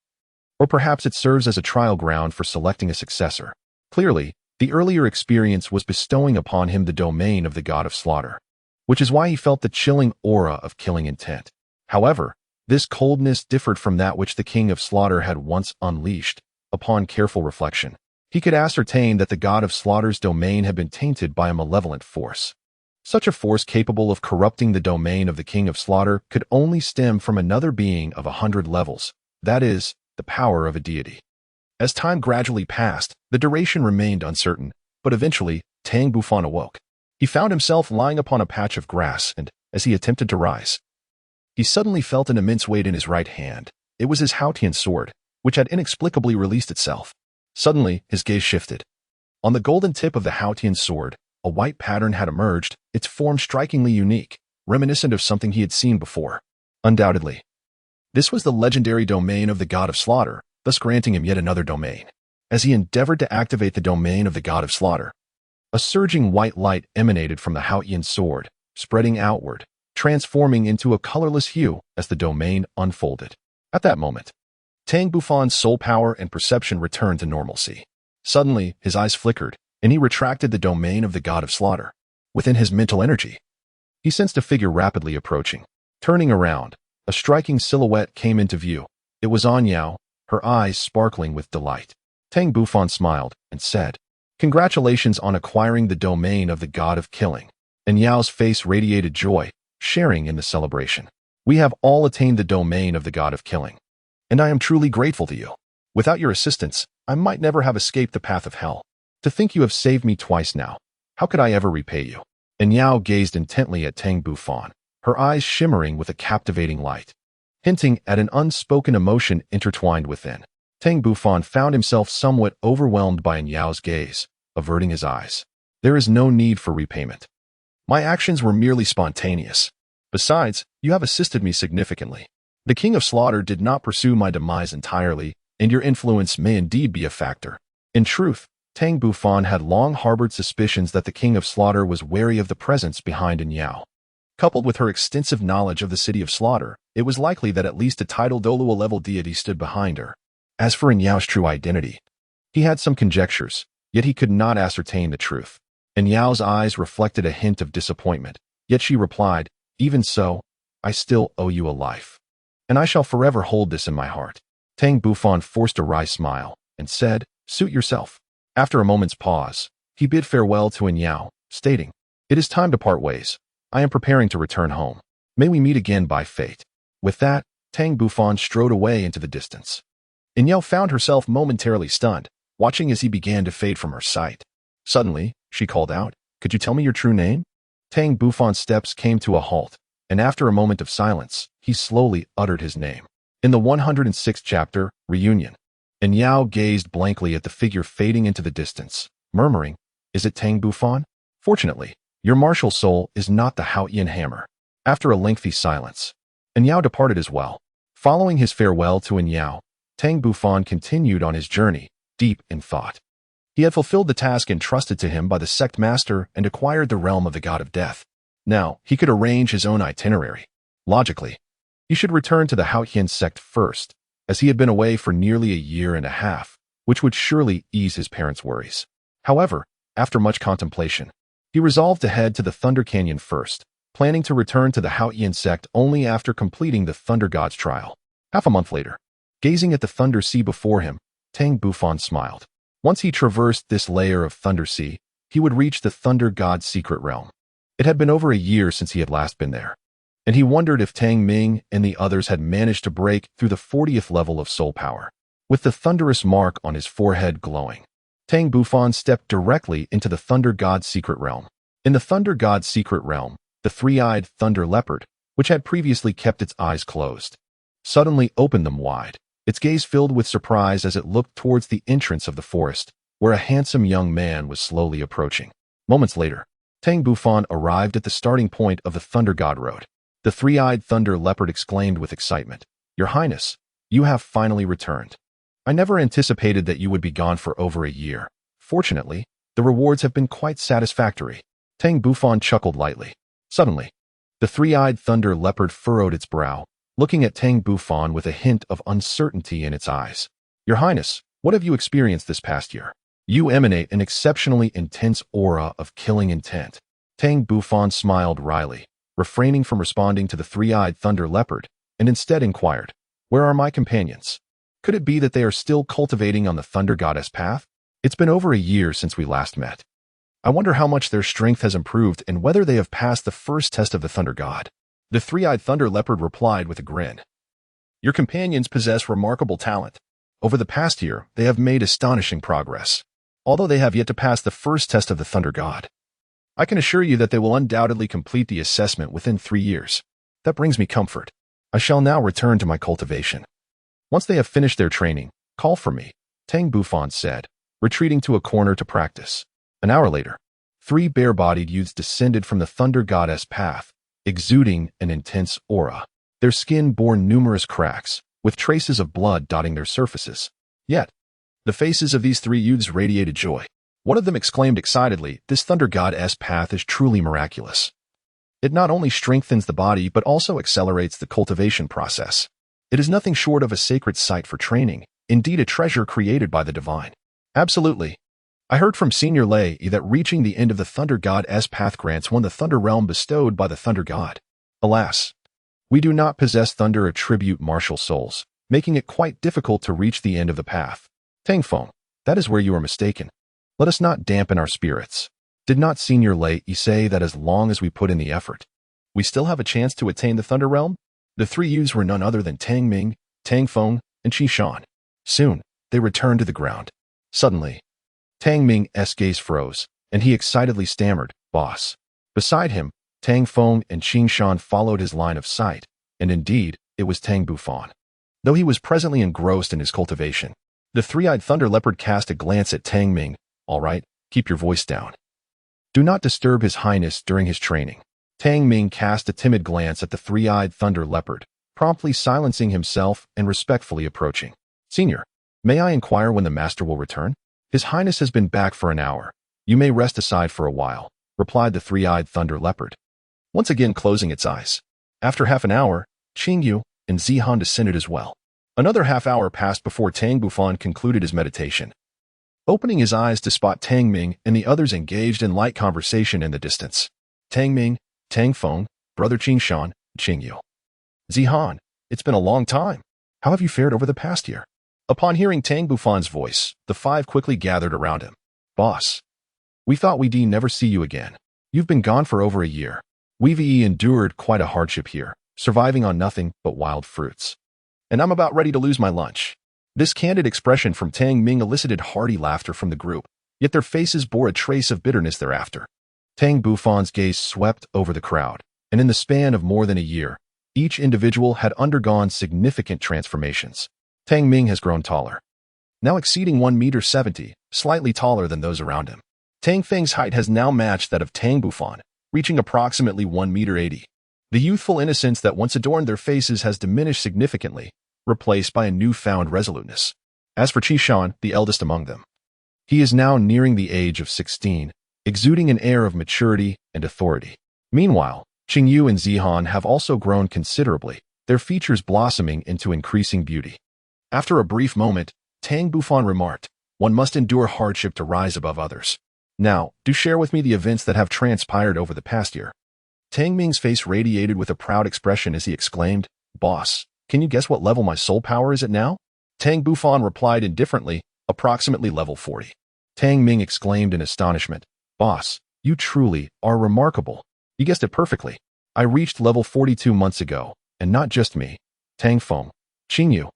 Or perhaps it serves as a trial ground for selecting a successor. Clearly, the earlier experience was bestowing upon him the domain of the God of Slaughter, which is why he felt the chilling aura of killing intent. However, this coldness differed from that which the King of Slaughter had once unleashed. Upon careful reflection, he could ascertain that the God of Slaughter's domain had been tainted by a malevolent force. Such a force capable of corrupting the domain of the King of Slaughter could only stem from another being of 100 levels, that is, the power of a deity. As time gradually passed, the duration remained uncertain, but eventually, Tang Bufan awoke. He found himself lying upon a patch of grass, and, as he attempted to rise, he suddenly felt an immense weight in his right hand. It was his Haotian sword, which had inexplicably released itself. Suddenly, his gaze shifted. On the golden tip of the Haotian sword, a white pattern had emerged, its form strikingly unique, reminiscent of something he had seen before. Undoubtedly, this was the legendary domain of the God of Slaughter, thus granting him yet another domain. As he endeavored to activate the domain of the God of Slaughter, a surging white light emanated from the Haotian sword, spreading outward, transforming into a colorless hue as the domain unfolded. At that moment, Tang Bufan's soul power and perception returned to normalcy. Suddenly, his eyes flickered, and he retracted the domain of the God of Slaughter. Within his mental energy, he sensed a figure rapidly approaching. Turning around, a striking silhouette came into view. It was Anyao, her eyes sparkling with delight. Tang Bufan smiled and said, "Congratulations on acquiring the domain of the God of Killing." Anyao's face radiated joy, sharing in the celebration. "We have all attained the domain of the God of Killing, and I am truly grateful to you. Without your assistance, I might never have escaped the path of hell. To think you have saved me twice now. How could I ever repay you?" Anyao gazed intently at Tang Bufan, her eyes shimmering with a captivating light, hinting at an unspoken emotion intertwined within. Tang Bufan found himself somewhat overwhelmed by Anyao's gaze, averting his eyes. "There is no need for repayment. My actions were merely spontaneous. Besides, you have assisted me significantly. The King of Slaughter did not pursue my demise entirely, and your influence may indeed be a factor." In truth, Tang Bufan had long harbored suspicions that the King of Slaughter was wary of the presence behind Anyao. Coupled with her extensive knowledge of the City of Slaughter, it was likely that at least a titled Douluo-level deity stood behind her. As for Anyao's true identity, he had some conjectures, yet he could not ascertain the truth. Anyao's eyes reflected a hint of disappointment, yet she replied, "Even so, I still owe you a life, and I shall forever hold this in my heart." Tang Bufan forced a wry smile and said, "Suit yourself." After a moment's pause, he bid farewell to Anyao, stating, "It is time to part ways. I am preparing to return home. May we meet again by fate." With that, Tang Bufan strode away into the distance. Anyao found herself momentarily stunned, watching as he began to fade from her sight. Suddenly, she called out, "Could you tell me your true name?" Tang Bufan's steps came to a halt, and after a moment of silence, he slowly uttered his name. In the 106th chapter, Reunion, Anyao gazed blankly at the figure fading into the distance, murmuring, "Is it Tang Bufan? Fortunately, your martial soul is not the Haotian hammer." After a lengthy silence, Anyao departed as well. Following his farewell to Anyao, Tang Bufan continued on his journey, deep in thought. He had fulfilled the task entrusted to him by the sect master and acquired the realm of the God of Death. Now, he could arrange his own itinerary. Logically, he should return to the Haotian Sect first, as he had been away for nearly a year and a half, which would surely ease his parents' worries. However, after much contemplation, he resolved to head to the Thunder Canyon first, planning to return to the Haotian Sect only after completing the Thunder God's trial. Half a month later, gazing at the Thunder Sea before him, Tang Bufan smiled. Once he traversed this layer of Thunder Sea, he would reach the Thunder God's secret realm. It had been over a year since he had last been there, and he wondered if Tang Ming and the others had managed to break through the 40th level of soul power. With the thunderous mark on his forehead glowing, Tang Bufan stepped directly into the Thunder God's secret realm. In the Thunder God's secret realm, the three-eyed thunder leopard, which had previously kept its eyes closed, suddenly opened them wide, its gaze filled with surprise as it looked towards the entrance of the forest, where a handsome young man was slowly approaching. Moments later, Tang Bufan arrived at the starting point of the Thunder God Road. The three-eyed thunder leopard exclaimed with excitement, "Your Highness, you have finally returned. I never anticipated that you would be gone for over a year. Fortunately, the rewards have been quite satisfactory." Tang Bufan chuckled lightly. Suddenly, the three-eyed thunder leopard furrowed its brow, looking at Tang Bufan with a hint of uncertainty in its eyes. "Your Highness, what have you experienced this past year? You emanate an exceptionally intense aura of killing intent." Tang Bufan smiled wryly, refraining from responding to the three-eyed thunder leopard, and instead inquired, "Where are my companions? Could it be that they are still cultivating on the Thunder Goddess path? It's been over a year since we last met. I wonder how much their strength has improved and whether they have passed the first test of the Thunder God." The three-eyed thunder leopard replied with a grin, "Your companions possess remarkable talent. Over the past year, they have made astonishing progress, although they have yet to pass the first test of the Thunder God. I can assure you that they will undoubtedly complete the assessment within 3 years. That brings me comfort. I shall now return to my cultivation. Once they have finished their training, call for me," Tang Bufan said, retreating to a corner to practice. An hour later, 3 bare-bodied youths descended from the Thunder Goddess path, exuding an intense aura. Their skin bore numerous cracks, with traces of blood dotting their surfaces. Yet, the faces of these 3 youths radiated joy. One of them exclaimed excitedly, "This Thunder Goddess path is truly miraculous. It not only strengthens the body but also accelerates the cultivation process. It is nothing short of a sacred site for training, indeed a treasure created by the divine." "Absolutely. I heard from Senior Lei that reaching the end of the Thunder Goddess path grants one the Thunder Realm bestowed by the Thunder God. Alas, we do not possess Thunder attribute martial souls, making it quite difficult to reach the end of the path." "Tang Feng, that is where you are mistaken. Let us not dampen our spirits. Did not Senior Lei say that as long as we put in the effort, we still have a chance to attain the Thunder Realm?" The 3 youths were none other than Tang Ming, Tang Feng, and Qi Shan. Soon, they returned to the ground. Suddenly, Tang Ming's gaze froze, and he excitedly stammered, "Boss." Beside him, Tang Feng and Qi Shan followed his line of sight, and indeed, it was Tang Bufan. Though he was presently engrossed in his cultivation, the three-eyed thunder leopard cast a glance at Tang Ming. "All right, keep your voice down. Do not disturb His Highness during his training." Tang Ming cast a timid glance at the three-eyed thunder leopard, promptly silencing himself and respectfully approaching. "Senior, may I inquire when the master will return?" "His Highness has been back for an hour. You may rest aside for a while," replied the three-eyed thunder leopard, once again closing its eyes. After half an hour, Qingyu and Zihan descended as well. Another half hour passed before Tang Bufan concluded his meditation. Opening his eyes to spot Tang Ming and the others engaged in light conversation in the distance. Tang Ming, Tang Feng, Brother Qin Shan, Qingyu. "Zihan, it's been a long time. How have you fared over the past year?" Upon hearing Tang Bufan's voice, the 5 quickly gathered around him. "Boss, we thought we'd never see you again. You've been gone for over a year. We've endured quite a hardship here, surviving on nothing but wild fruits. And I'm about ready to lose my lunch." This candid expression from Tang Ming elicited hearty laughter from the group, yet their faces bore a trace of bitterness thereafter. Tang Bufan's gaze swept over the crowd, and in the span of more than a year, each individual had undergone significant transformations. Tang Ming has grown taller, now exceeding 1.70 meters, slightly taller than those around him. Tang Feng's height has now matched that of Tang Bufan, reaching approximately 1.80 meters. The youthful innocence that once adorned their faces has diminished significantly, replaced by a newfound resoluteness. As for Qi Shan, the eldest among them, he is now nearing the age of 16, exuding an air of maturity and authority. Meanwhile, Qingyu and Zihan have also grown considerably, their features blossoming into increasing beauty. After a brief moment, Tang Bufan remarked, "One must endure hardship to rise above others. Now, do share with me the events that have transpired over the past year." Tang Ming's face radiated with a proud expression as he exclaimed, "Boss, can you guess what level my soul power is at now?" Tang Bufan replied indifferently, "Approximately level 40. Tang Ming exclaimed in astonishment, "Boss, you truly are remarkable. You guessed it perfectly. I reached level 42 months ago, and not just me. Tang Feng, Qingyu,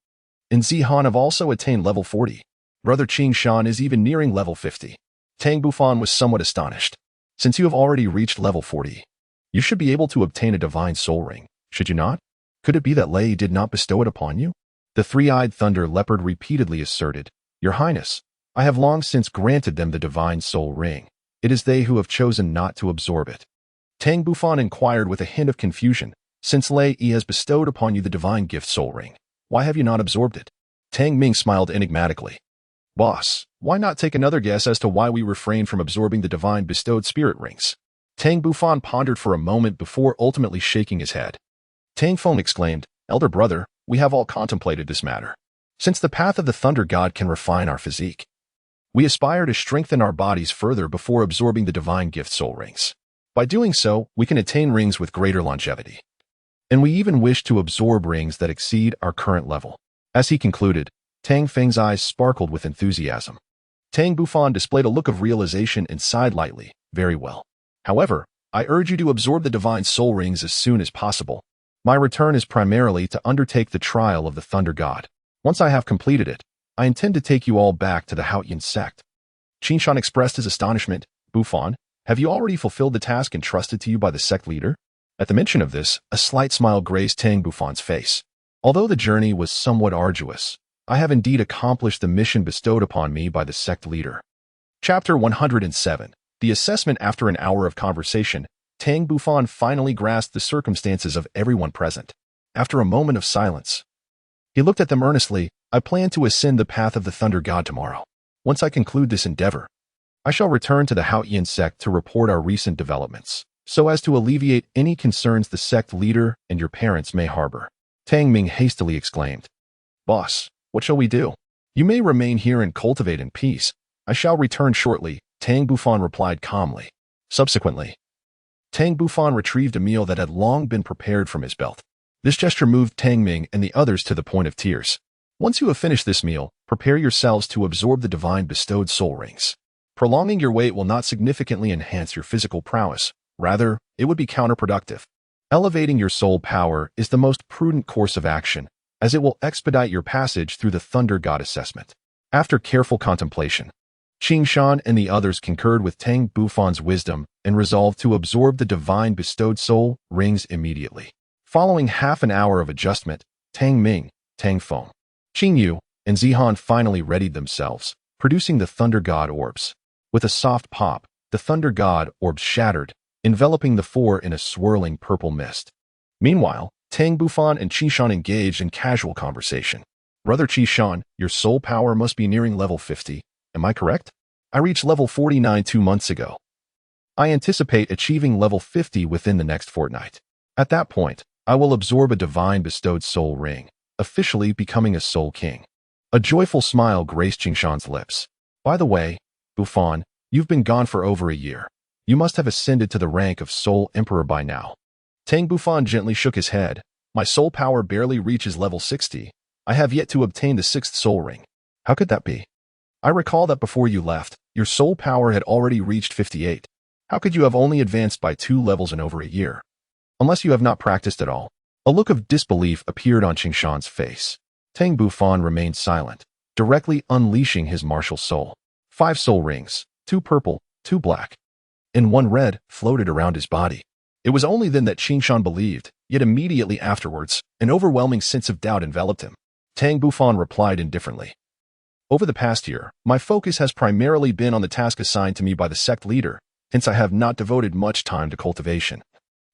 and Zihan have also attained level 40. Brother Qin Shan is even nearing level 50. Tang Bufan was somewhat astonished. Since you have already reached level 40, you should be able to obtain a divine soul ring, should you not? Could it be that Lei did not bestow it upon you? The three-eyed thunder leopard repeatedly asserted, Your Highness, I have long since granted them the divine soul ring. It is they who have chosen not to absorb it. Tang Bufan inquired with a hint of confusion, Since Lei has bestowed upon you the divine gift soul ring, why have you not absorbed it? Tang Ming smiled enigmatically. Boss, why not take another guess as to why we refrain from absorbing the divine bestowed spirit rings? Tang Bufan pondered for a moment before ultimately shaking his head. Tang Feng exclaimed, Elder brother, we have all contemplated this matter. Since the path of the Thunder God can refine our physique, we aspire to strengthen our bodies further before absorbing the divine gift soul rings. By doing so, we can attain rings with greater longevity. And we even wish to absorb rings that exceed our current level. As he concluded, Tang Feng's eyes sparkled with enthusiasm. Tang Bufan displayed a look of realization and sighed lightly, Very well. However, I urge you to absorb the divine soul rings as soon as possible. My return is primarily to undertake the trial of the Thunder God. Once I have completed it, I intend to take you all back to the Haotian Sect. Qingshan expressed his astonishment. Bufan, have you already fulfilled the task entrusted to you by the sect leader? At the mention of this, a slight smile graced Tang Bufan's face. Although the journey was somewhat arduous, I have indeed accomplished the mission bestowed upon me by the sect leader. Chapter 107. The assessment. After an hour of conversation, Tang Bufan finally grasped the circumstances of everyone present. After a moment of silence, he looked at them earnestly. I plan to ascend the path of the Thunder God tomorrow. Once I conclude this endeavor, I shall return to the Haotian Sect to report our recent developments, so as to alleviate any concerns the sect leader and your parents may harbor. Tang Ming hastily exclaimed, Boss, what shall we do? You may remain here and cultivate in peace. I shall return shortly, Tang Bufan replied calmly. Subsequently, Tang Bufan retrieved a meal that had long been prepared from his belt. This gesture moved Tang Ming and the others to the point of tears. Once you have finished this meal, prepare yourselves to absorb the divine bestowed soul rings. Prolonging your wait will not significantly enhance your physical prowess. Rather, it would be counterproductive. Elevating your soul power is the most prudent course of action, as it will expedite your passage through the Thunder God assessment. After careful contemplation, Qingshan and the others concurred with Tang Bufan's wisdom and resolved to absorb the divine bestowed soul rings immediately. Following half an hour of adjustment, Tang Ming, Tang Feng, Qing Yu, and Zihan finally readied themselves, producing the Thunder God orbs. With a soft pop, the Thunder God orbs shattered, enveloping the four in a swirling purple mist. Meanwhile, Tang Bufan and Qingshan engaged in casual conversation. Brother Qingshan, your soul power must be nearing level 50. Am I correct? I reached level 49 2 months ago. I anticipate achieving level 50 within the next fortnight. At that point, I will absorb a divine bestowed soul ring, officially becoming a soul king. A joyful smile graced Qingshan's lips. By the way, Bufan, you've been gone for over a year. You must have ascended to the rank of Soul Emperor by now. Tang Bufan gently shook his head. My soul power barely reaches level 60. I have yet to obtain the 6th soul ring. How could that be? I recall that before you left, your soul power had already reached 58. How could you have only advanced by 2 levels in over a year? Unless you have not practiced at all. A look of disbelief appeared on Qingshan's face. Tang Bufan remained silent, directly unleashing his martial soul. 5 soul rings, 2 purple, 2 black, and 1 red, floated around his body. It was only then that Qingshan believed, yet immediately afterwards, an overwhelming sense of doubt enveloped him. Tang Bufan replied indifferently. Over the past year, my focus has primarily been on the task assigned to me by the sect leader, hence I have not devoted much time to cultivation,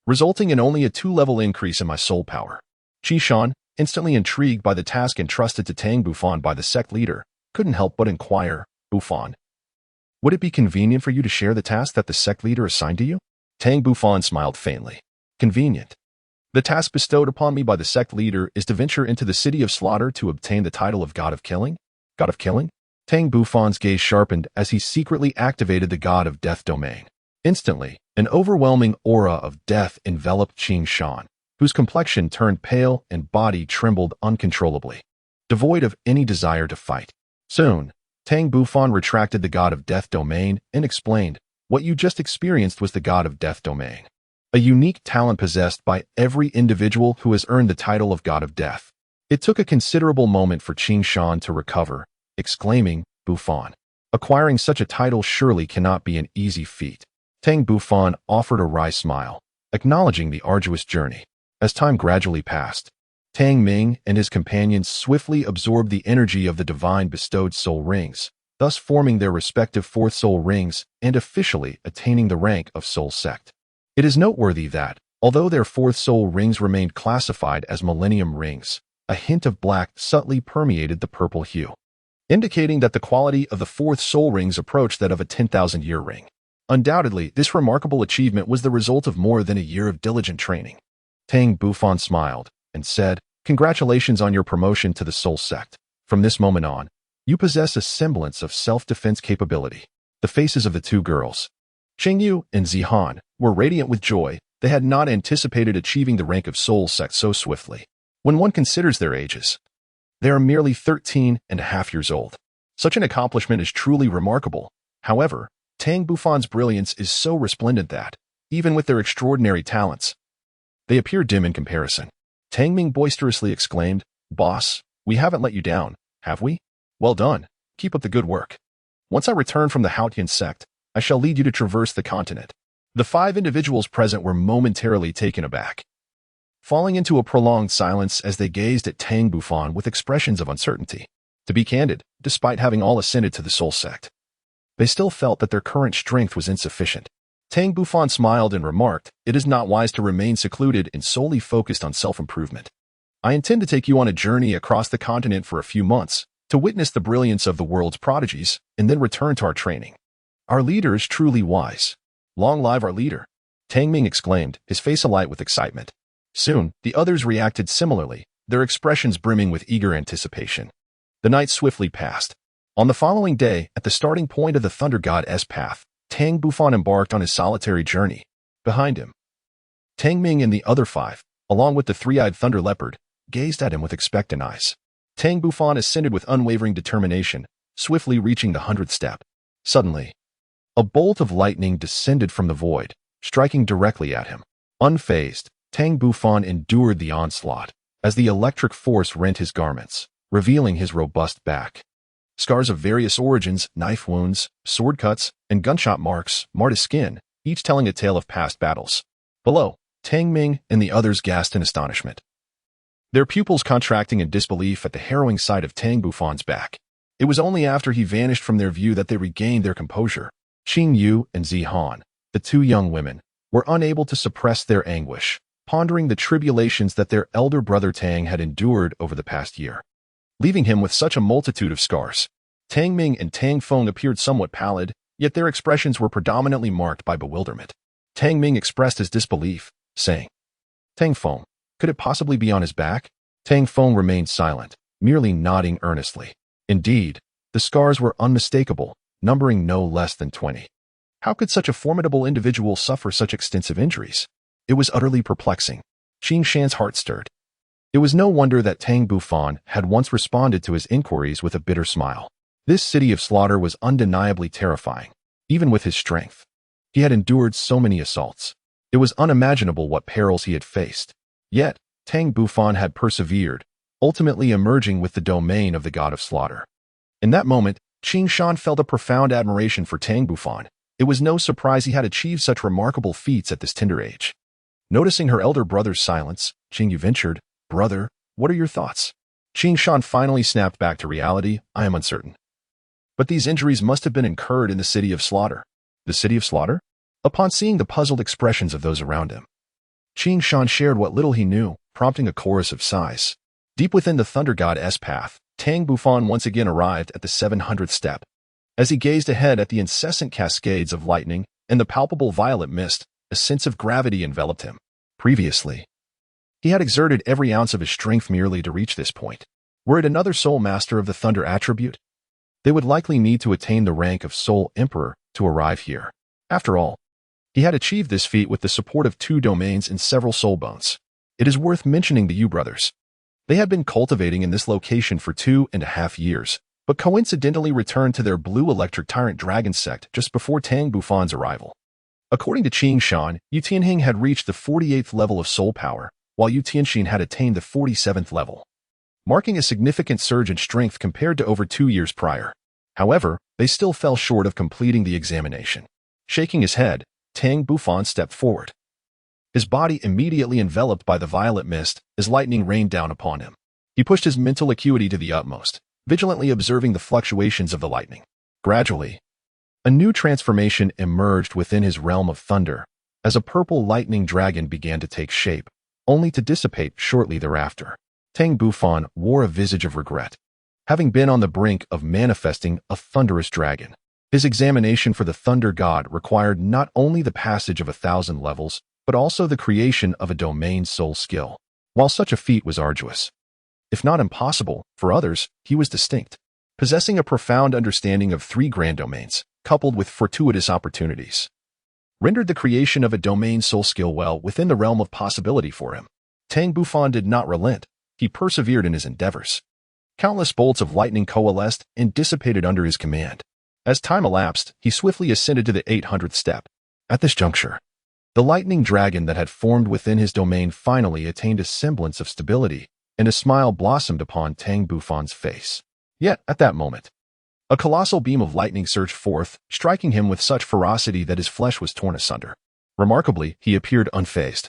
resulting in only a 2-level increase in my soul power. Qingshan, instantly intrigued by the task entrusted to Tang Bufan by the sect leader, couldn't help but inquire, Bufan, would it be convenient for you to share the task that the sect leader assigned to you? Tang Bufan smiled faintly. Convenient. The task bestowed upon me by the sect leader is to venture into the city of slaughter to obtain the title of God of Killing? God of Killing? Tang Bufan's gaze sharpened as he secretly activated the God of Death domain. Instantly, an overwhelming aura of death enveloped Qingshan, whose complexion turned pale and body trembled uncontrollably, devoid of any desire to fight. Soon, Tang Bufan retracted the God of Death domain and explained, what you just experienced was the God of Death domain, a unique talent possessed by every individual who has earned the title of God of Death. It took a considerable moment for Qingshan to recover, exclaiming, Bufan, acquiring such a title surely cannot be an easy feat. Tang Bufan offered a wry smile, acknowledging the arduous journey. As time gradually passed, Tang Ming and his companions swiftly absorbed the energy of the divine bestowed soul rings, thus forming their respective fourth soul rings and officially attaining the rank of soul sect. It is noteworthy that, although their fourth soul rings remained classified as millennium rings, a hint of black subtly permeated the purple hue, indicating that the quality of the fourth soul rings approached that of a 10,000-year ring. Undoubtedly, this remarkable achievement was the result of more than a year of diligent training. Tang Bufan smiled and said, "Congratulations on your promotion to the Soul Sect. From this moment on, you possess a semblance of self-defense capability." The faces of the two girls, Qingyu and Zihan, were radiant with joy. They had not anticipated achieving the rank of Soul Sect so swiftly. When one considers their ages, they are merely 13.5 years old. Such an accomplishment is truly remarkable. However, Tang Bufan's brilliance is so resplendent that, even with their extraordinary talents, they appear dim in comparison. Tang Ming boisterously exclaimed, "Boss, we haven't let you down, have we? Well done. Keep up the good work. Once I return from the Haotian Sect, I shall lead you to traverse the continent." The 5 individuals present were momentarily taken aback, falling into a prolonged silence as they gazed at Tang Bufan with expressions of uncertainty. To be candid, despite having all ascended to the Soul Sect, they still felt that their current strength was insufficient. Tang Bufan smiled and remarked, "It is not wise to remain secluded and solely focused on self-improvement. I intend to take you on a journey across the continent for a few months to witness the brilliance of the world's prodigies and then return to our training. Our leader is truly wise. Long live our leader." Tang Ming exclaimed, his face alight with excitement. Soon, the others reacted similarly, their expressions brimming with eager anticipation. The night swiftly passed. On the following day, at the starting point of the Thunder God's path, Tang Bufan embarked on his solitary journey. Behind him, Tang Ming and the other 5, along with the three-eyed thunder leopard, gazed at him with expectant eyes. Tang Bufan ascended with unwavering determination, swiftly reaching the 100th step. Suddenly, a bolt of lightning descended from the void, striking directly at him. Unfazed, Tang Bufan endured the onslaught, as the electric force rent his garments, revealing his robust back. Scars of various origins, knife wounds, sword cuts, and gunshot marks marred his skin, each telling a tale of past battles. Below, Tang Ming and the others gasped in astonishment, their pupils contracting in disbelief at the harrowing sight of Tang Bufan's back. It was only after he vanished from their view that they regained their composure. Qingyu and Zihan, the 2 young women, were unable to suppress their anguish, pondering the tribulations that their elder brother Tang had endured over the past year, leaving him with such a multitude of scars. Tang Ming and Tang Feng appeared somewhat pallid, yet their expressions were predominantly marked by bewilderment. Tang Ming expressed his disbelief, saying, "Tang Feng, could it possibly be on his back?" Tang Feng remained silent, merely nodding earnestly. Indeed, the scars were unmistakable, numbering no less than 20. How could such a formidable individual suffer such extensive injuries? It was utterly perplexing. Qin Shan's heart stirred. It was no wonder that Tang Bufan had once responded to his inquiries with a bitter smile. This city of slaughter was undeniably terrifying, even with his strength. He had endured so many assaults. It was unimaginable what perils he had faced. Yet, Tang Bufan had persevered, ultimately emerging with the domain of the god of slaughter. In that moment, Qin Shan felt a profound admiration for Tang Bufan. It was no surprise he had achieved such remarkable feats at this tender age. Noticing her elder brother's silence, Qingyu ventured, "Brother, what are your thoughts?" Qin Shan finally snapped back to reality, "I am uncertain. But these injuries must have been incurred in the city of slaughter." The city of slaughter? Upon seeing the puzzled expressions of those around him, Qin Shan shared what little he knew, prompting a chorus of sighs. Deep within the Thunder God's path, Tang Bufan once again arrived at the 700th step. As he gazed ahead at the incessant cascades of lightning and the palpable violet mist, a sense of gravity enveloped him. Previously, he had exerted every ounce of his strength merely to reach this point. Were it another Soulmaster of the Thunder attribute, they would likely need to attain the rank of Soul Emperor to arrive here. After all, he had achieved this feat with the support of 2 domains and several soul bones. It is worth mentioning the Yu brothers. They had been cultivating in this location for 2.5 years, but coincidentally returned to their blue electric tyrant dragon sect just before Tang Bufan's arrival. According to Qin Shan, Yu Tianhing had reached the 48th level of soul power, while Yu Tianxin had attained the 47th level, marking a significant surge in strength compared to over 2 years prior. However, they still fell short of completing the examination. Shaking his head, Tang Bufan stepped forward. His body immediately enveloped by the violet mist as lightning rained down upon him. He pushed his mental acuity to the utmost, vigilantly observing the fluctuations of the lightning. Gradually, a new transformation emerged within his realm of thunder as a purple lightning dragon began to take shape, only to dissipate shortly thereafter. Tang Bufan wore a visage of regret, having been on the brink of manifesting a thunderous dragon. His examination for the thunder god required not only the passage of 1,000 levels, but also the creation of a domain soul skill. While such a feat was arduous, if not impossible, for others, he was distinct, possessing a profound understanding of 3 grand domains, coupled with fortuitous opportunities, rendered the creation of a domain soul skill well within the realm of possibility for him. Tang Bufan did not relent. He persevered in his endeavors. Countless bolts of lightning coalesced and dissipated under his command. As time elapsed, he swiftly ascended to the 800th step. At this juncture, the lightning dragon that had formed within his domain finally attained a semblance of stability, and a smile blossomed upon Tang Bufan's face. Yet, at that moment, a colossal beam of lightning surged forth, striking him with such ferocity that his flesh was torn asunder. Remarkably, he appeared unfazed,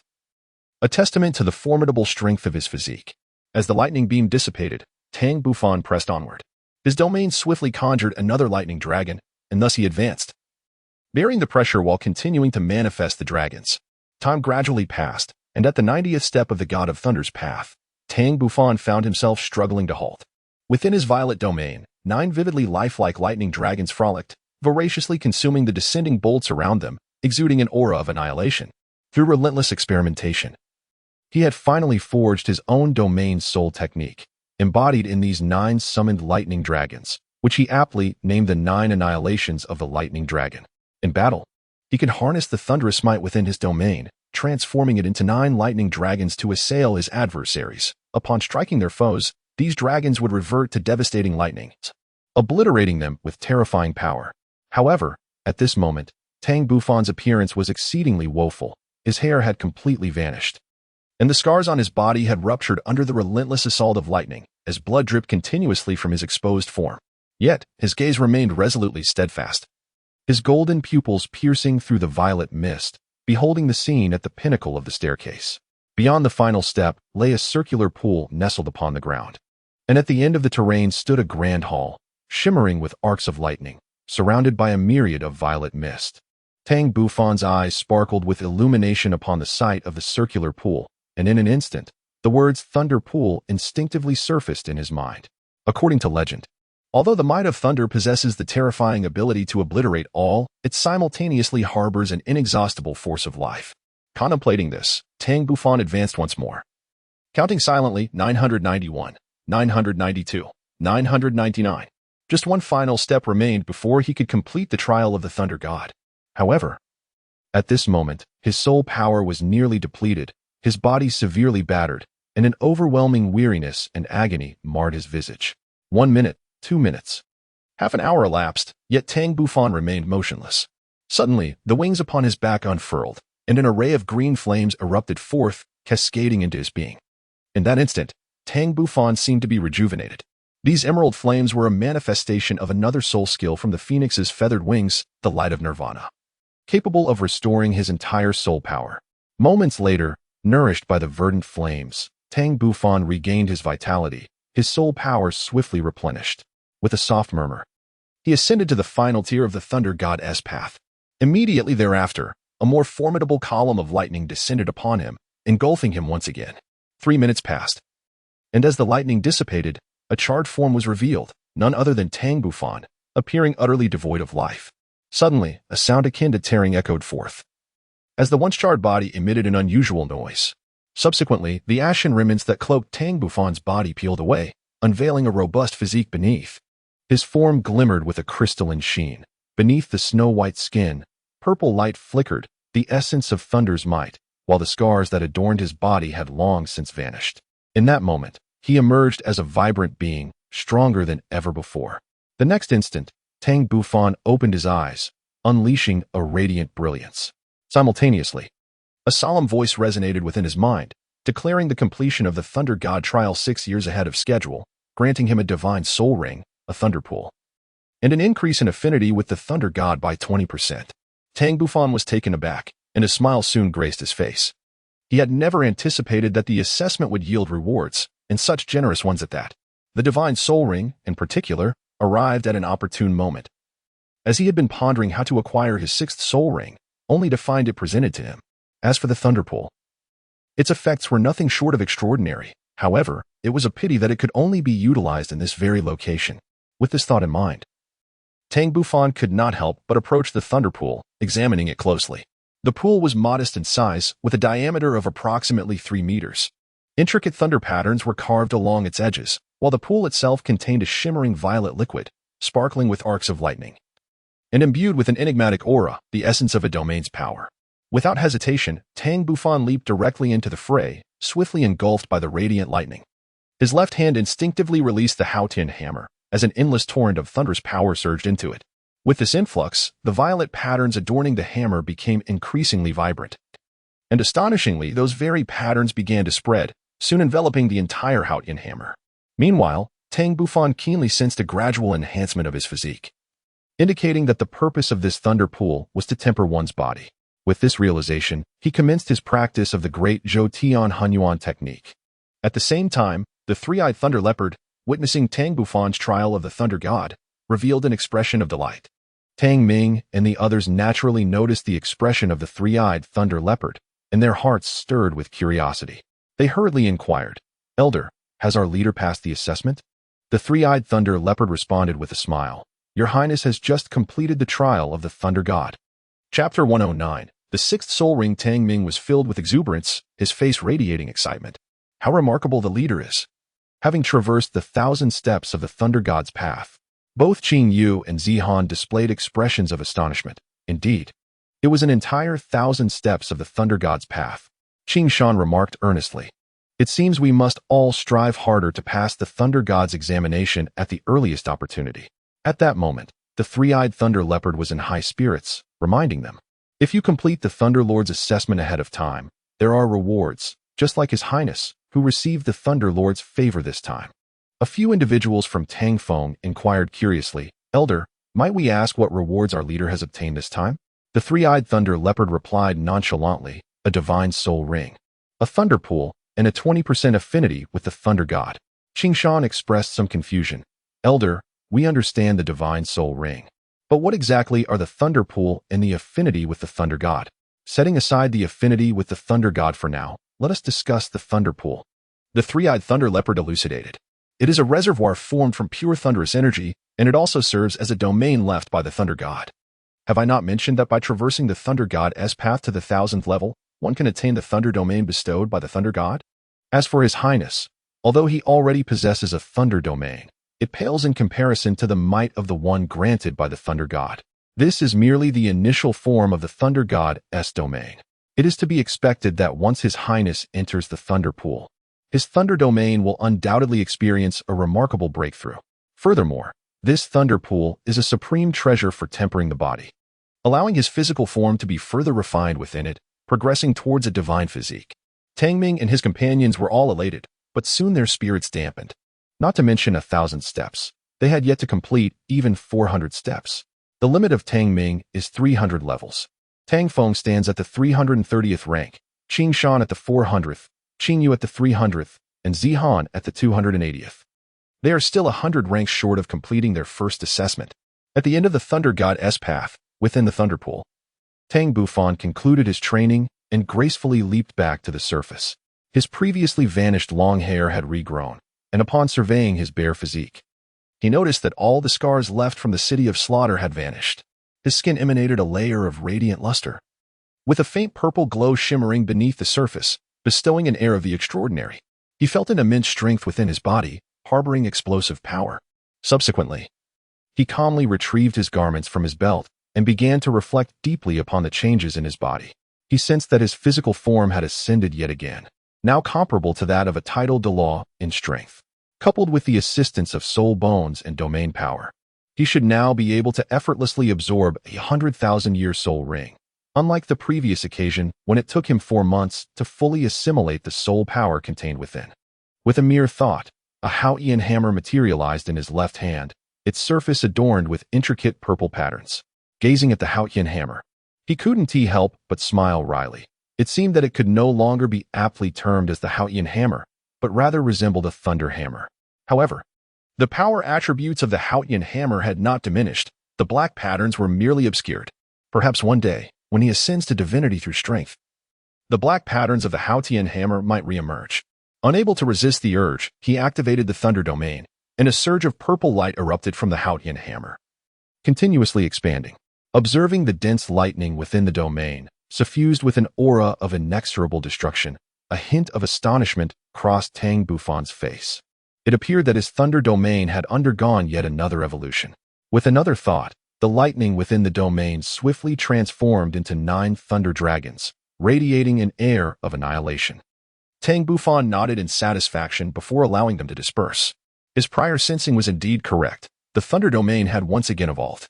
a testament to the formidable strength of his physique. As the lightning beam dissipated, Tang Bufan pressed onward. His domain swiftly conjured another lightning dragon, and thus he advanced, bearing the pressure while continuing to manifest the dragons. Time gradually passed, and at the 90th step of the God of Thunder's path, Tang Bufan found himself struggling to halt. Within his violet domain, 9 vividly lifelike lightning dragons frolicked, voraciously consuming the descending bolts around them, exuding an aura of annihilation. Through relentless experimentation, he had finally forged his own domain soul technique, embodied in these 9 summoned lightning dragons, which he aptly named the 9 annihilations of the lightning dragon. In battle, he could harness the thunderous might within his domain, transforming it into 9 lightning dragons to assail his adversaries. Upon striking their foes, these dragons would revert to devastating lightning, obliterating them with terrifying power. However, at this moment, Tang Bufan's appearance was exceedingly woeful. His hair had completely vanished, and the scars on his body had ruptured under the relentless assault of lightning, as blood dripped continuously from his exposed form. Yet, his gaze remained resolutely steadfast, his golden pupils piercing through the violet mist, beholding the scene at the pinnacle of the staircase. Beyond the final step lay a circular pool nestled upon the ground, and at the end of the terrain stood a grand hall, shimmering with arcs of lightning, surrounded by a myriad of violet mist. Tang Bufan's eyes sparkled with illumination upon the sight of the circular pool, and in an instant, the words Thunder Pool instinctively surfaced in his mind. According to legend, although the might of thunder possesses the terrifying ability to obliterate all, it simultaneously harbors an inexhaustible force of life. Contemplating this, Tang Bufan advanced once more, counting silently 991, 992, 999. Just one final step remained before he could complete the trial of the Thunder God. However, at this moment, his soul power was nearly depleted, his body severely battered, and an overwhelming weariness and agony marred his visage. 1 minute, 2 minutes. Half an hour elapsed, yet Tang Bufan remained motionless. Suddenly, the wings upon his back unfurled, and an array of green flames erupted forth, cascading into his being. In that instant, Tang Bufan seemed to be rejuvenated. These emerald flames were a manifestation of another soul skill from the phoenix's feathered wings, the light of nirvana, capable of restoring his entire soul power. Moments later, nourished by the verdant flames, Tang Bufan regained his vitality, his soul power swiftly replenished. With a soft murmur, he ascended to the final tier of the Thunder God's path. Immediately thereafter, a more formidable column of lightning descended upon him, engulfing him once again. 3 minutes passed, and as the lightning dissipated, a charred form was revealed, none other than Tang Bufan, appearing utterly devoid of life. Suddenly, a sound akin to tearing echoed forth, as the once charred body emitted an unusual noise. Subsequently, the ashen remnants that cloaked Tang Bufan's body peeled away, unveiling a robust physique beneath. His form glimmered with a crystalline sheen. Beneath the snow-white skin, purple light flickered, the essence of thunder's might, while the scars that adorned his body had long since vanished. In that moment, he emerged as a vibrant being, stronger than ever before. The next instant, Tang Bufan opened his eyes, unleashing a radiant brilliance. Simultaneously, a solemn voice resonated within his mind, declaring the completion of the Thunder God trial 6 years ahead of schedule, granting him a divine soul ring, a thunder pool, and an increase in affinity with the Thunder God by 20%. Tang Bufan was taken aback, and a smile soon graced his face. He had never anticipated that the assessment would yield rewards, and such generous ones at that. The divine soul ring, in particular, arrived at an opportune moment. As he had been pondering how to acquire his sixth soul ring, only to find it presented to him. As for the thunder pool, its effects were nothing short of extraordinary. However, it was a pity that it could only be utilized in this very location. With this thought in mind, Tang Bufan could not help but approach the thunder pool, examining it closely. The pool was modest in size, with a diameter of approximately 3 meters. Intricate thunder patterns were carved along its edges, while the pool itself contained a shimmering violet liquid, sparkling with arcs of lightning, and imbued with an enigmatic aura, the essence of a domain's power. Without hesitation, Tang Bufan leaped directly into the fray, swiftly engulfed by the radiant lightning. His left hand instinctively released the Haotian hammer, as an endless torrent of thunderous power surged into it. With this influx, the violet patterns adorning the hammer became increasingly vibrant. And astonishingly, those very patterns began to spread, soon enveloping the entire Haotian hammer. Meanwhile, Tang Bufan keenly sensed a gradual enhancement of his physique, indicating that the purpose of this thunder pool was to temper one's body. With this realization, he commenced his practice of the great Haotian Haian technique. At the same time, the three-eyed thunder leopard, witnessing Tang Bufan's trial of the thunder god, revealed an expression of delight. Tang Ming and the others naturally noticed the expression of the three-eyed thunder leopard, and their hearts stirred with curiosity. They hurriedly inquired, "Elder, has our leader passed the assessment?" The three-eyed thunder leopard responded with a smile. "Your Highness has just completed the trial of the thunder god." Chapter 109. The sixth soul ring. Tang Ming was filled with exuberance, his face radiating excitement. How remarkable the leader is! Having traversed the 1,000 steps of the thunder god's path, both Qing Yu and Zihan displayed expressions of astonishment. Indeed, it was an entire 1,000 steps of the thunder god's path. Qing Shan remarked earnestly, "It seems we must all strive harder to pass the thunder god's examination at the earliest opportunity." At that moment, the three-eyed thunder leopard was in high spirits, reminding them, "If you complete the Thunder Lord's assessment ahead of time, there are rewards, just like His Highness, who received the Thunder Lord's favor this time." A few individuals from Tangfeng inquired curiously, "Elder, might we ask what rewards our leader has obtained this time?" The three-eyed thunder leopard replied nonchalantly, "A divine soul ring, a thunder pool, and a 20% affinity with the thunder god." Qingshan expressed some confusion. "Elder, we understand the divine soul ring, but what exactly are the thunder pool and the affinity with the thunder god?" Setting aside the affinity with the thunder god for now, let us discuss the thunder pool. The three-eyed thunder leopard elucidated. It is a reservoir formed from pure thunderous energy, and it also serves as a domain left by the thunder god. Have I not mentioned that by traversing the thunder god's path to the 1,000th level, one can attain the thunder domain bestowed by the thunder god? As for His Highness, although he already possesses a thunder domain, it pales in comparison to the might of the one granted by the thunder god. This is merely the initial form of the thunder god's domain. It is to be expected that once His Highness enters the thunder pool, his thunder domain will undoubtedly experience a remarkable breakthrough. Furthermore, this thunder pool is a supreme treasure for tempering the body, allowing his physical form to be further refined within it, progressing towards a divine physique. Tang Ming and his companions were all elated, but soon their spirits dampened. Not to mention 1,000 steps. They had yet to complete even 400 steps. The limit of Tang Ming is 300 levels. Tang Feng stands at the 330th rank, Qing Shan at the 400th, Qing Yu at the 300th, and Zihan at the 280th. They are still 100 ranks short of completing their first assessment. At the end of the Thunder God's path, within the Thunder Pool, Tang Bufan concluded his training and gracefully leaped back to the surface. His previously vanished long hair had regrown, and upon surveying his bare physique, he noticed that all the scars left from the city of slaughter had vanished. His skin emanated a layer of radiant luster, with a faint purple glow shimmering beneath the surface, bestowing an air of the extraordinary. He felt an immense strength within his body, harboring explosive power. Subsequently, he calmly retrieved his garments from his belt and began to reflect deeply upon the changes in his body. He sensed that his physical form had ascended yet again, now comparable to that of a tidal Douluo in strength. Coupled with the assistance of soul bones and domain power, he should now be able to effortlessly absorb a 100,000-year soul ring, unlike the previous occasion when it took him 4 months to fully assimilate the soul power contained within. With a mere thought, a Haotian hammer materialized in his left hand, its surface adorned with intricate purple patterns. Gazing at the Haotian hammer, He couldn't help but smile wryly. It seemed that it could no longer be aptly termed as the Haotian hammer, but rather resembled a thunder hammer. However, the power attributes of the Haotian hammer had not diminished. The black patterns were merely obscured. Perhaps one day, when he ascends to divinity through strength, the black patterns of the Haotian hammer might re-emerge. Unable to resist the urge, he activated the thunder domain, and a surge of purple light erupted from the Haotian hammer, continuously expanding. Observing the dense lightning within the domain, suffused with an aura of inexorable destruction, a hint of astonishment crossed Tang Bufan's face. It appeared that his thunder domain had undergone yet another evolution. With another thought, the lightning within the domain swiftly transformed into 9 thunder dragons, radiating an air of annihilation. Tang Bufan nodded in satisfaction before allowing them to disperse. His prior sensing was indeed correct. The thunder domain had once again evolved,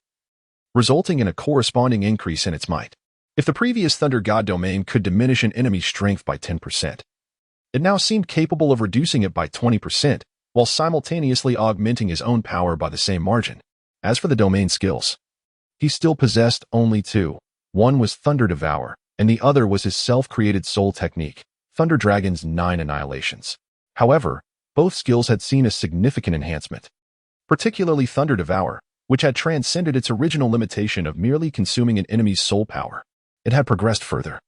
resulting in a corresponding increase in its might. If the previous thunder god domain could diminish an enemy's strength by 10%, it now seemed capable of reducing it by 20%, while simultaneously augmenting his own power by the same margin. As for the domain skills, he still possessed only 2. One was Thunder Devour, and the other was his self-created soul technique, Thunder Dragon's 9 Annihilations. However, both skills had seen a significant enhancement, particularly Thunder Devour, which had transcended its original limitation of merely consuming an enemy's soul power. It had progressed further,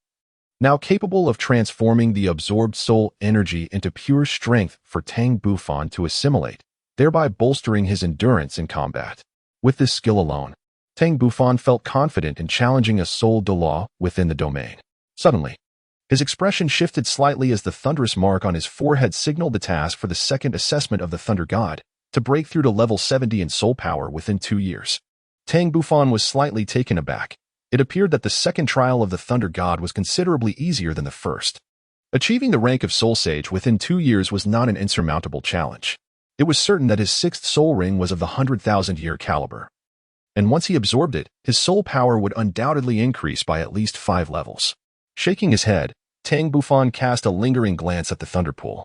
now capable of transforming the absorbed soul energy into pure strength for Tang Bufan to assimilate, thereby bolstering his endurance in combat. With this skill alone, Tang Bufan felt confident in challenging a soul Douluo within the domain. Suddenly, his expression shifted slightly as the thunderous mark on his forehead signaled the task for the second assessment of the Thunder God, to break through to level 70 in soul power within 2 years. Tang Bufan was slightly taken aback. It appeared that the second trial of the Thunder God was considerably easier than the first. Achieving the rank of Soul Sage within 2 years was not an insurmountable challenge. It was certain that his 6th soul ring was of the 100,000-year caliber, and once he absorbed it, his soul power would undoubtedly increase by at least 5 levels. Shaking his head, Tang Bufan cast a lingering glance at the Thunder Pool,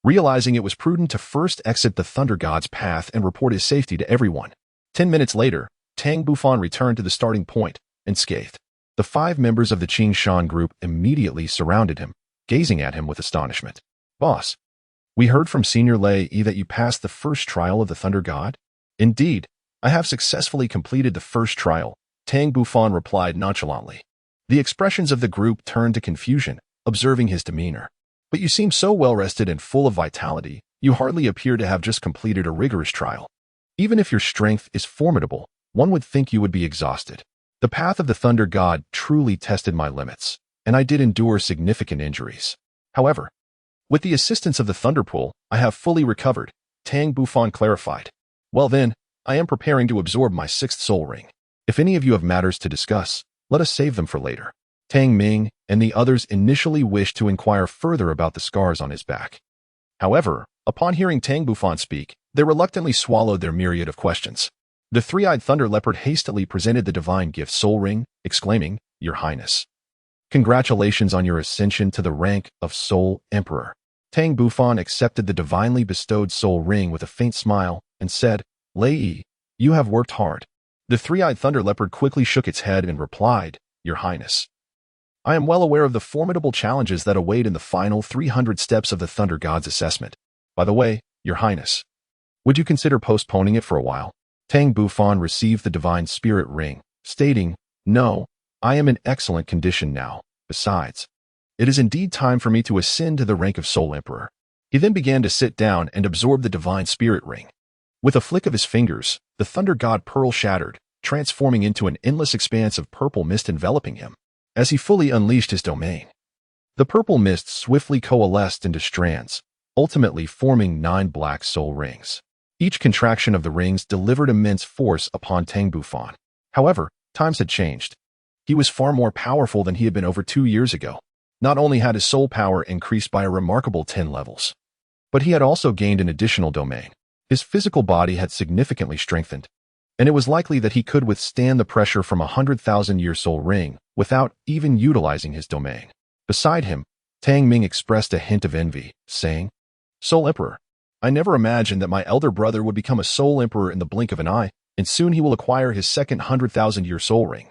realizing it was prudent to first exit the Thunder God's path and report his safety to everyone. 10 minutes later, Tang Bufan returned to the starting point, unscathed. The 5 members of the Qing Shan group immediately surrounded him, gazing at him with astonishment. "Boss, we heard from Senior Lei that you passed the first trial of the Thunder God?" "Indeed, I have successfully completed the first trial," Tang Bufan replied nonchalantly. The expressions of the group turned to confusion, observing his demeanor. "But you seem so well-rested and full of vitality, you hardly appear to have just completed a rigorous trial. Even if your strength is formidable, one would think you would be exhausted. The path of the Thunder God truly tested my limits, and I did endure significant injuries. However, with the assistance of the Thunder Pool, I have fully recovered," Tang Bufan clarified. "Well then, I am preparing to absorb my 6th soul ring. If any of you have matters to discuss, let us save them for later." Tang Ming and the others initially wished to inquire further about the scars on his back. However, upon hearing Tang Bufan speak, they reluctantly swallowed their myriad of questions. The 3-eyed Thunder Leopard hastily presented the divine gift soul ring, exclaiming, "Your Highness, congratulations on your ascension to the rank of Soul Emperor." Tang Bufan accepted the divinely bestowed soul ring with a faint smile and said, "Lei, you have worked hard." The 3-eyed Thunder Leopard quickly shook its head and replied, "Your Highness, I am well aware of the formidable challenges that await in the final 300 steps of the Thunder God's assessment. By the way, Your Highness, would you consider postponing it for a while?" Tang Bufan received the divine spirit ring, stating, "No, I am in excellent condition now. Besides, it is indeed time for me to ascend to the rank of Soul Emperor." He then began to sit down and absorb the divine spirit ring. With a flick of his fingers, the Thunder God pearl shattered, transforming into an endless expanse of purple mist enveloping him. As he fully unleashed his domain, the purple mist swiftly coalesced into strands, ultimately forming 9 black soul rings. Each contraction of the rings delivered immense force upon Tang Bufan. However, times had changed. He was far more powerful than he had been over 2 years ago. Not only had his soul power increased by a remarkable 10 levels, but he had also gained an additional domain. His physical body had significantly strengthened, and it was likely that he could withstand the pressure from a 100,000-year soul ring without even utilizing his domain. Beside him, Tang Ming expressed a hint of envy, saying, "Soul Emperor, I never imagined that my elder brother would become a Soul Emperor in the blink of an eye, and soon he will acquire his second 100,000-year soul ring.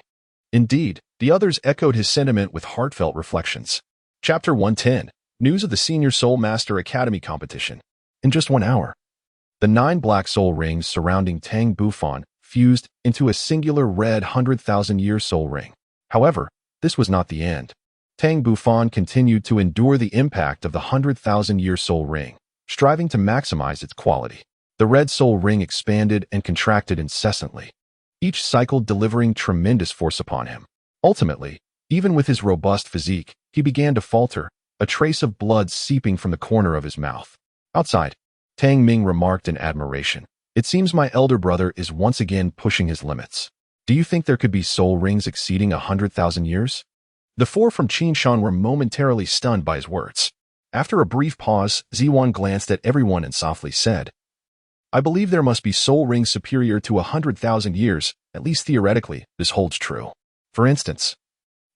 Indeed, The others echoed his sentiment with heartfelt reflections. Chapter 110. News of the Senior Soulmaster Academy competition. In just 1 hour, the 9 black soul rings surrounding Tang Bufan fused into a singular red 100,000-year soul ring. However, this was not the end. Tang Bufan continued to endure the impact of the 100,000-year soul ring, striving to maximize its quality. The red soul ring expanded and contracted incessantly, each cycle delivering tremendous force upon him. Ultimately, even with his robust physique, he began to falter, a trace of blood seeping from the corner of his mouth. Outside, Tang Ming remarked in admiration, "It seems my elder brother is once again pushing his limits. Do you think there could be soul rings exceeding 100,000 years?" The 4 from Qinshan were momentarily stunned by his words. After a brief pause, Zihuan glanced at everyone and softly said, "I believe there must be soul rings superior to 100,000 years, at least theoretically, this holds true. For instance,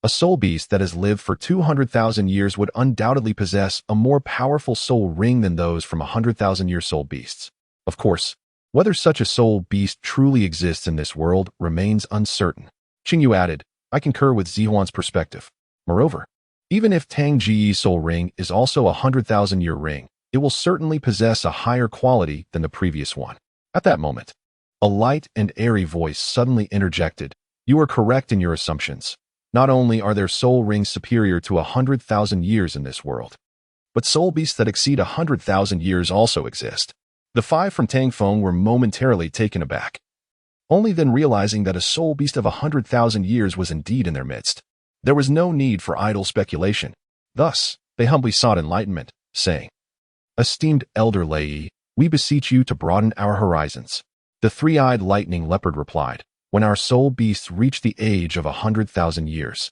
a soul beast that has lived for 200,000 years would undoubtedly possess a more powerful soul ring than those from 100,000-year soul beasts. Of course, whether such a soul beast truly exists in this world remains uncertain." Qingyu added, "I concur with Zihuan's perspective. Moreover, even if Tang Ji's soul ring is also a 100,000-year ring, it will certainly possess a higher quality than the previous one." At that moment, a light and airy voice suddenly interjected, "You are correct in your assumptions. Not only are there soul rings superior to 100,000 years in this world, but soul beasts that exceed 100,000 years also exist." The 5 from Tang Feng were momentarily taken aback, only then realizing that a soul beast of 100,000 years was indeed in their midst. There was no need for idle speculation. Thus, they humbly sought enlightenment, saying, "Esteemed Elder Lei, we beseech you to broaden our horizons." The 3-eyed lightning leopard replied, "When our soul beasts reach the age of 100,000 years,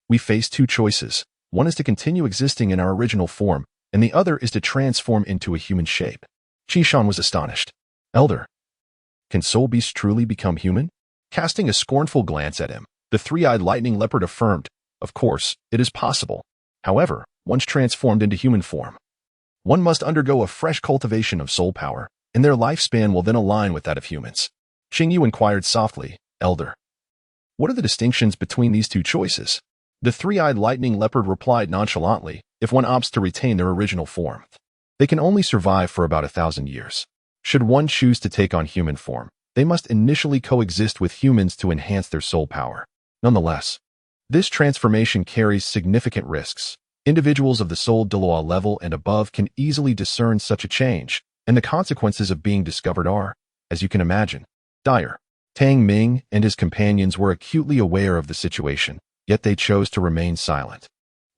we face 2 choices. One is to continue existing in our original form, and the other is to transform into a human shape." Qishan was astonished. "Elder, can soul beasts truly become human?" Casting a scornful glance at him, the 3-eyed lightning leopard affirmed, "Of course, it is possible. However, once transformed into human form, one must undergo a fresh cultivation of soul power, and their lifespan will then align with that of humans." Qingyu inquired softly, "Elder, what are the distinctions between these 2 choices?" The 3-eyed lightning leopard replied nonchalantly, "If one opts to retain their original form, they can only survive for about 1,000 years. Should one choose to take on human form, they must initially coexist with humans to enhance their soul power. Nonetheless, this transformation carries significant risks. Individuals of the soul Douluo level and above can easily discern such a change, and the consequences of being discovered are, as you can imagine, dire." Tang Ming and his companions were acutely aware of the situation, yet they chose to remain silent,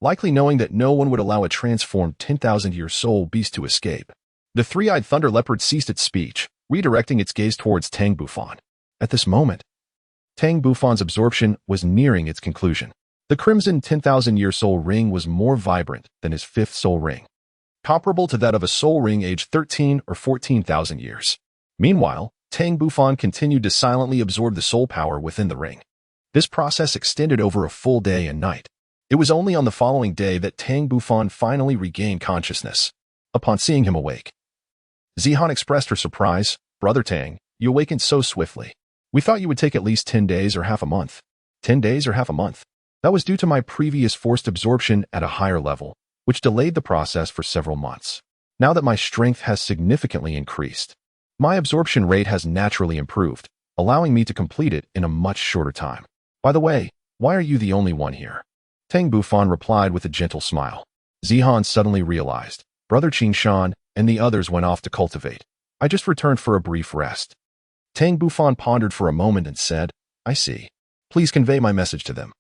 likely knowing that no one would allow a transformed 10,000-year soul beast to escape. The 3-eyed thunder leopard ceased its speech, redirecting its gaze towards Tang Bufan. At this moment, Tang Bufan's absorption was nearing its conclusion. The crimson 10,000-year soul ring was more vibrant than his 5th soul ring, comparable to that of a soul ring aged 13 or 14,000 years. Meanwhile, Tang Bufan continued to silently absorb the soul power within the ring. This process extended over a full day and night. It was only on the following day that Tang Bufan finally regained consciousness. Upon seeing him awake, Zihan expressed her surprise, "Brother Tang, you awakened so swiftly. We thought you would take at least 10 days or half a month." 10 days or half a month? That was due to my previous forced absorption at a higher level, which delayed the process for several months. Now that my strength has significantly increased, my absorption rate has naturally improved, allowing me to complete it in a much shorter time. By the way, why are you the only one here?" Tang Bufan replied with a gentle smile. Zihan suddenly realized, Brother Qinshan and the others went off to cultivate. I just returned for a brief rest. Tang Bufan pondered for a moment and said, "I see. Please convey my message to them.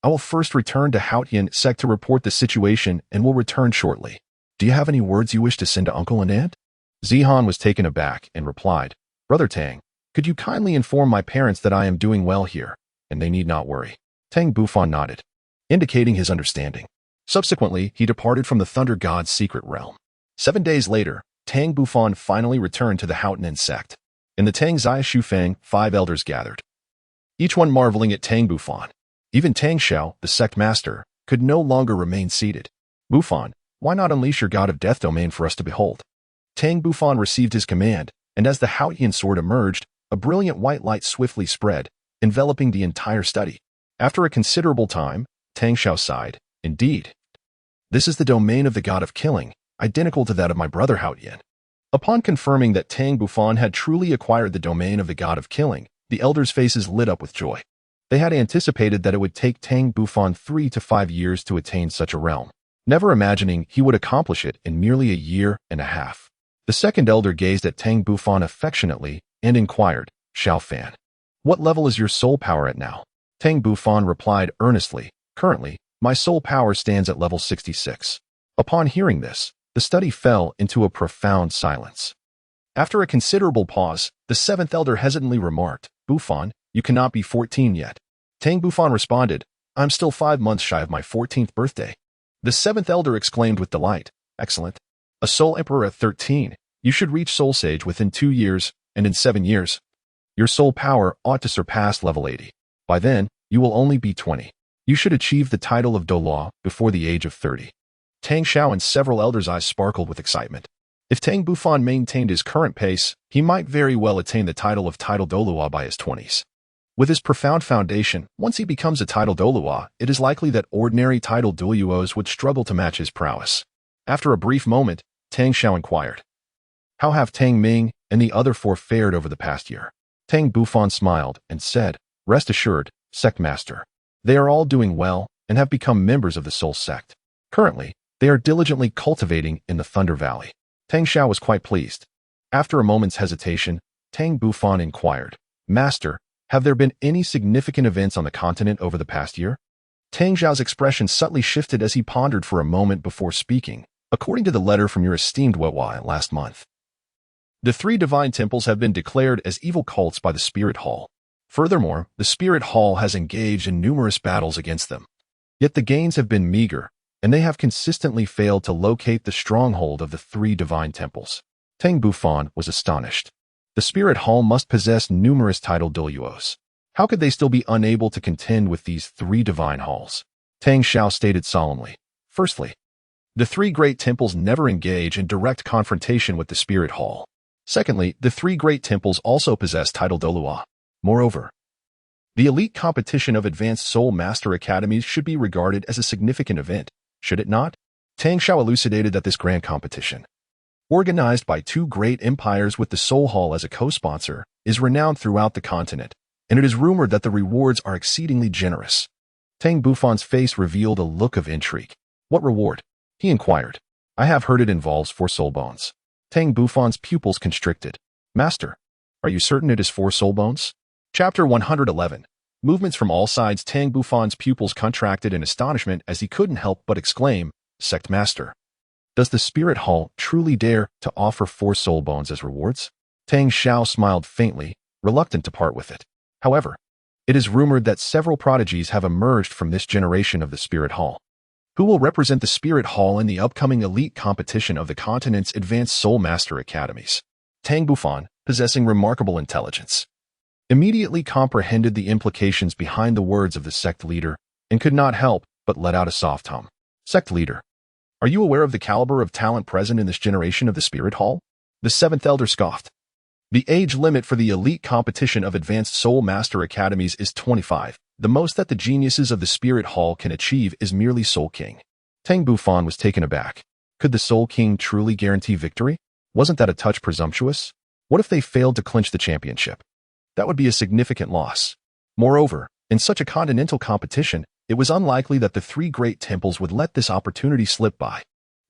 I will first return to Haotian Sect to report the situation and will return shortly. Do you have any words you wish to send to Uncle and Aunt?" Zihan was taken aback and replied, "Brother Tang, could you kindly inform my parents that I am doing well here, and they need not worry?" Tang Bufan nodded, indicating his understanding. Subsequently, he departed from the Thunder God's secret realm. 7 days later, Tang Bufan finally returned to the Haotian Sect. In the Tang Zai Shufang, 5 elders gathered, each one marveling at Tang Bufan. Even Tang Xiao, the sect master, could no longer remain seated. "Bufan, why not unleash your god of death domain for us to behold?" Tang Bufan received his command, and as the Haotian sword emerged, a brilliant white light swiftly spread, enveloping the entire study. After a considerable time, Tang Xiao sighed. Indeed. This is the domain of the god of killing, identical to that of my brother Haotian. Upon confirming that Tang Bufan had truly acquired the domain of the god of killing, the elders' faces lit up with joy. They had anticipated that it would take Tang Bufan 3 to 5 years to attain such a realm, never imagining he would accomplish it in merely a year and a half. The second elder gazed at Tang Bufan affectionately and inquired, Xiao Fan, what level is your soul power at now? Tang Bufan replied earnestly, currently, my soul power stands at level 66. Upon hearing this, the study fell into a profound silence. After a considerable pause, the seventh elder hesitantly remarked, Bufan, you cannot be 14 yet. Tang Bufan responded, I'm still 5 months shy of my 14th birthday. The seventh elder exclaimed with delight, excellent. A soul emperor at 13, you should reach soul sage within 2 years, and in 7 years, your soul power ought to surpass level 80. By then, you will only be 20. You should achieve the title of Douluo before the age of 30. Tang Xiao and several elders' eyes sparkled with excitement. If Tang Bufan maintained his current pace, he might very well attain the title of Title Douluo by his 20s. With his profound foundation, once he becomes a Title Douluo, it is likely that ordinary Title Douluos would struggle to match his prowess. After a brief moment, Tang Xiao inquired, how have Tang Ming and the other 4 fared over the past year? Tang Bufan smiled and said, rest assured, Sect Master. They are all doing well and have become members of the Soul Sect. Currently, they are diligently cultivating in the Thunder Valley. Tang Xiao was quite pleased. After a moment's hesitation, Tang Bufan inquired, Master, have there been any significant events on the continent over the past year? Tang Xiao's expression subtly shifted as he pondered for a moment before speaking. According to the letter from your esteemed Wetwai last month, the 3 divine temples have been declared as evil cults by the Spirit Hall. Furthermore, the Spirit Hall has engaged in numerous battles against them. Yet the gains have been meager, and they have consistently failed to locate the stronghold of the 3 divine temples. Tang Bufan was astonished. The Spirit Hall must possess numerous title Douluos. How could they still be unable to contend with these 3 divine halls? Tang Xiao stated solemnly, firstly, the 3 great temples never engage in direct confrontation with the Spirit Hall. Secondly, the 3 great temples also possess title Douluo. Moreover, the elite competition of advanced Soul Master Academies should be regarded as a significant event, should it not? Tang Xiao elucidated that this grand competition, organized by 2 great empires with the Soul Hall as a co-sponsor, is renowned throughout the continent, and it is rumored that the rewards are exceedingly generous. Tang Bufan's face revealed a look of intrigue. What reward? He inquired. I have heard it involves 4 soul bones. Tang Bufan's pupils constricted. Master, are you certain it is 4 soul bones? Chapter 111. Movements from all sides. Tang Bufan's pupils contracted in astonishment as he couldn't help but exclaim, Sect Master, does the Spirit Hall truly dare to offer 4 soul bones as rewards? Tang Xiao smiled faintly, reluctant to part with it. However, it is rumored that several prodigies have emerged from this generation of the Spirit Hall. Who will represent the Spirit Hall in the upcoming elite competition of the continent's advanced Soul Master Academies? Tang Bufan, possessing remarkable intelligence, immediately comprehended the implications behind the words of the sect leader and could not help but let out a soft hum. Sect leader, are you aware of the caliber of talent present in this generation of the Spirit Hall? The 7th elder scoffed. The age limit for the elite competition of advanced Soul Master Academies is 25. The most that the geniuses of the Spirit Hall can achieve is merely Soul King. Tang Bufan was taken aback. Could the Soul King truly guarantee victory? Wasn't that a touch presumptuous? What if they failed to clinch the championship? That would be a significant loss. Moreover, in such a continental competition, it was unlikely that the 3 great temples would let this opportunity slip by.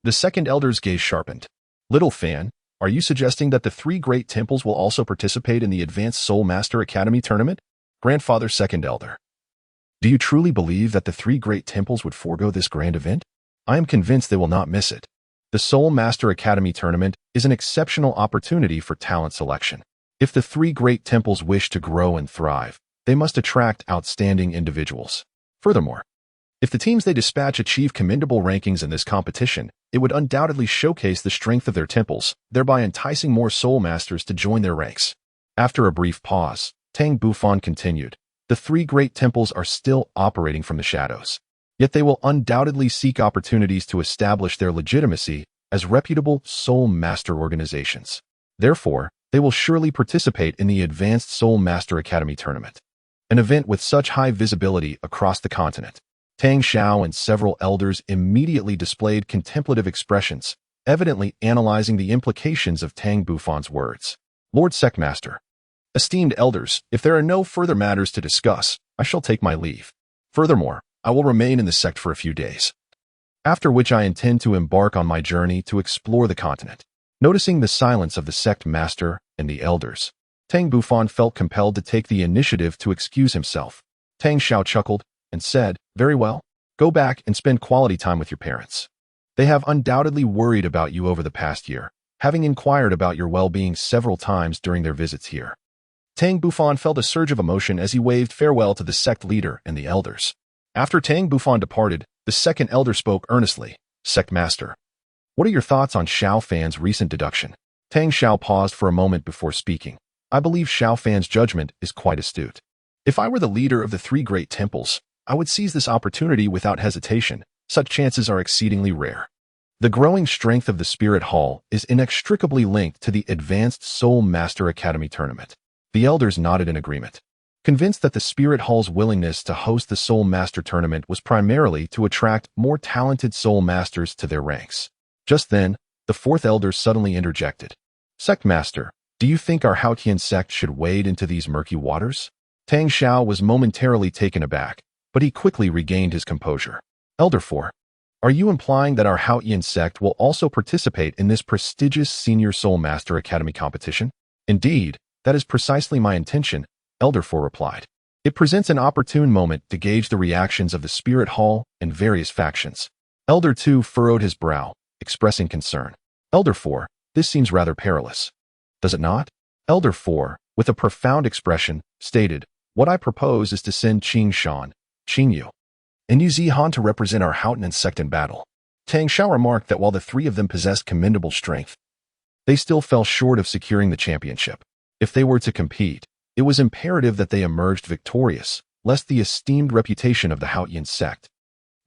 The second elder's gaze sharpened. Little Fan, are you suggesting that the 3 great temples will also participate in the Advanced Soul Master Academy tournament? Grandfather second elder, do you truly believe that the 3 great temples would forego this grand event? I am convinced they will not miss it. The Soul Master Academy tournament is an exceptional opportunity for talent selection. If the 3 great temples wish to grow and thrive, they must attract outstanding individuals. Furthermore, if the teams they dispatch achieve commendable rankings in this competition, it would undoubtedly showcase the strength of their temples, thereby enticing more Soul Masters to join their ranks. After a brief pause, Tang Bufan continued, the 3 great temples are still operating from the shadows. Yet they will undoubtedly seek opportunities to establish their legitimacy as reputable Soul Master organizations. Therefore, they will surely participate in the Advanced Soul Master Academy tournament. an event with such high visibility across the continent. Tang Xiao and several elders immediately displayed contemplative expressions, evidently analyzing the implications of Tang Bufan's words. Lord Sectmaster, esteemed elders, if there are no further matters to discuss, I shall take my leave. Furthermore, I will remain in the sect for a few days, after which I intend to embark on my journey to explore the continent. Noticing the silence of the sect master and the elders, Tang Bufan felt compelled to take the initiative to excuse himself. Tang Xiao chuckled and said, "Very well. Go back and spend quality time with your parents. They have undoubtedly worried about you over the past year, having inquired about your well-being several times during their visits here." Tang Bufan felt a surge of emotion as he waved farewell to the sect leader and the elders. After Tang Bufan departed, the second elder spoke earnestly. "Sect Master, what are your thoughts on Xiao Fan's recent deduction?" Tang Xiao paused for a moment before speaking. "I believe Xiao Fan's judgment is quite astute. If I were the leader of the three great temples, I would seize this opportunity without hesitation. Such chances are exceedingly rare." The growing strength of the Spirit Hall is inextricably linked to the Advanced Soulmaster Academy tournament. The elders nodded in agreement, convinced that the Spirit Hall's willingness to host the Soulmaster tournament was primarily to attract more talented Soul Masters to their ranks. Just then, the fourth elder suddenly interjected. "Sect Master, do you think our Haotian Sect should wade into these murky waters?" Tang Xiao was momentarily taken aback, but he quickly regained his composure. "Elder 4, are you implying that our Haotian Sect will also participate in this prestigious Senior Soulmaster Academy competition?" "Indeed, that is precisely my intention," Elder 4 replied. "It presents an opportune moment to gauge the reactions of the Spirit Hall and various factions." Elder 2 furrowed his brow, expressing concern. "Elder 4, this seems rather perilous. Does it not?" Elder 4, with a profound expression, stated, "What I propose is to send Qing Shan, Qing Yu, and Yu Zihan to represent our Haotian Sect in battle." Tang Xiao remarked that while the three of them possessed commendable strength, they still fell short of securing the championship. If they were to compete, it was imperative that they emerged victorious, lest the esteemed reputation of the Haotian Sect,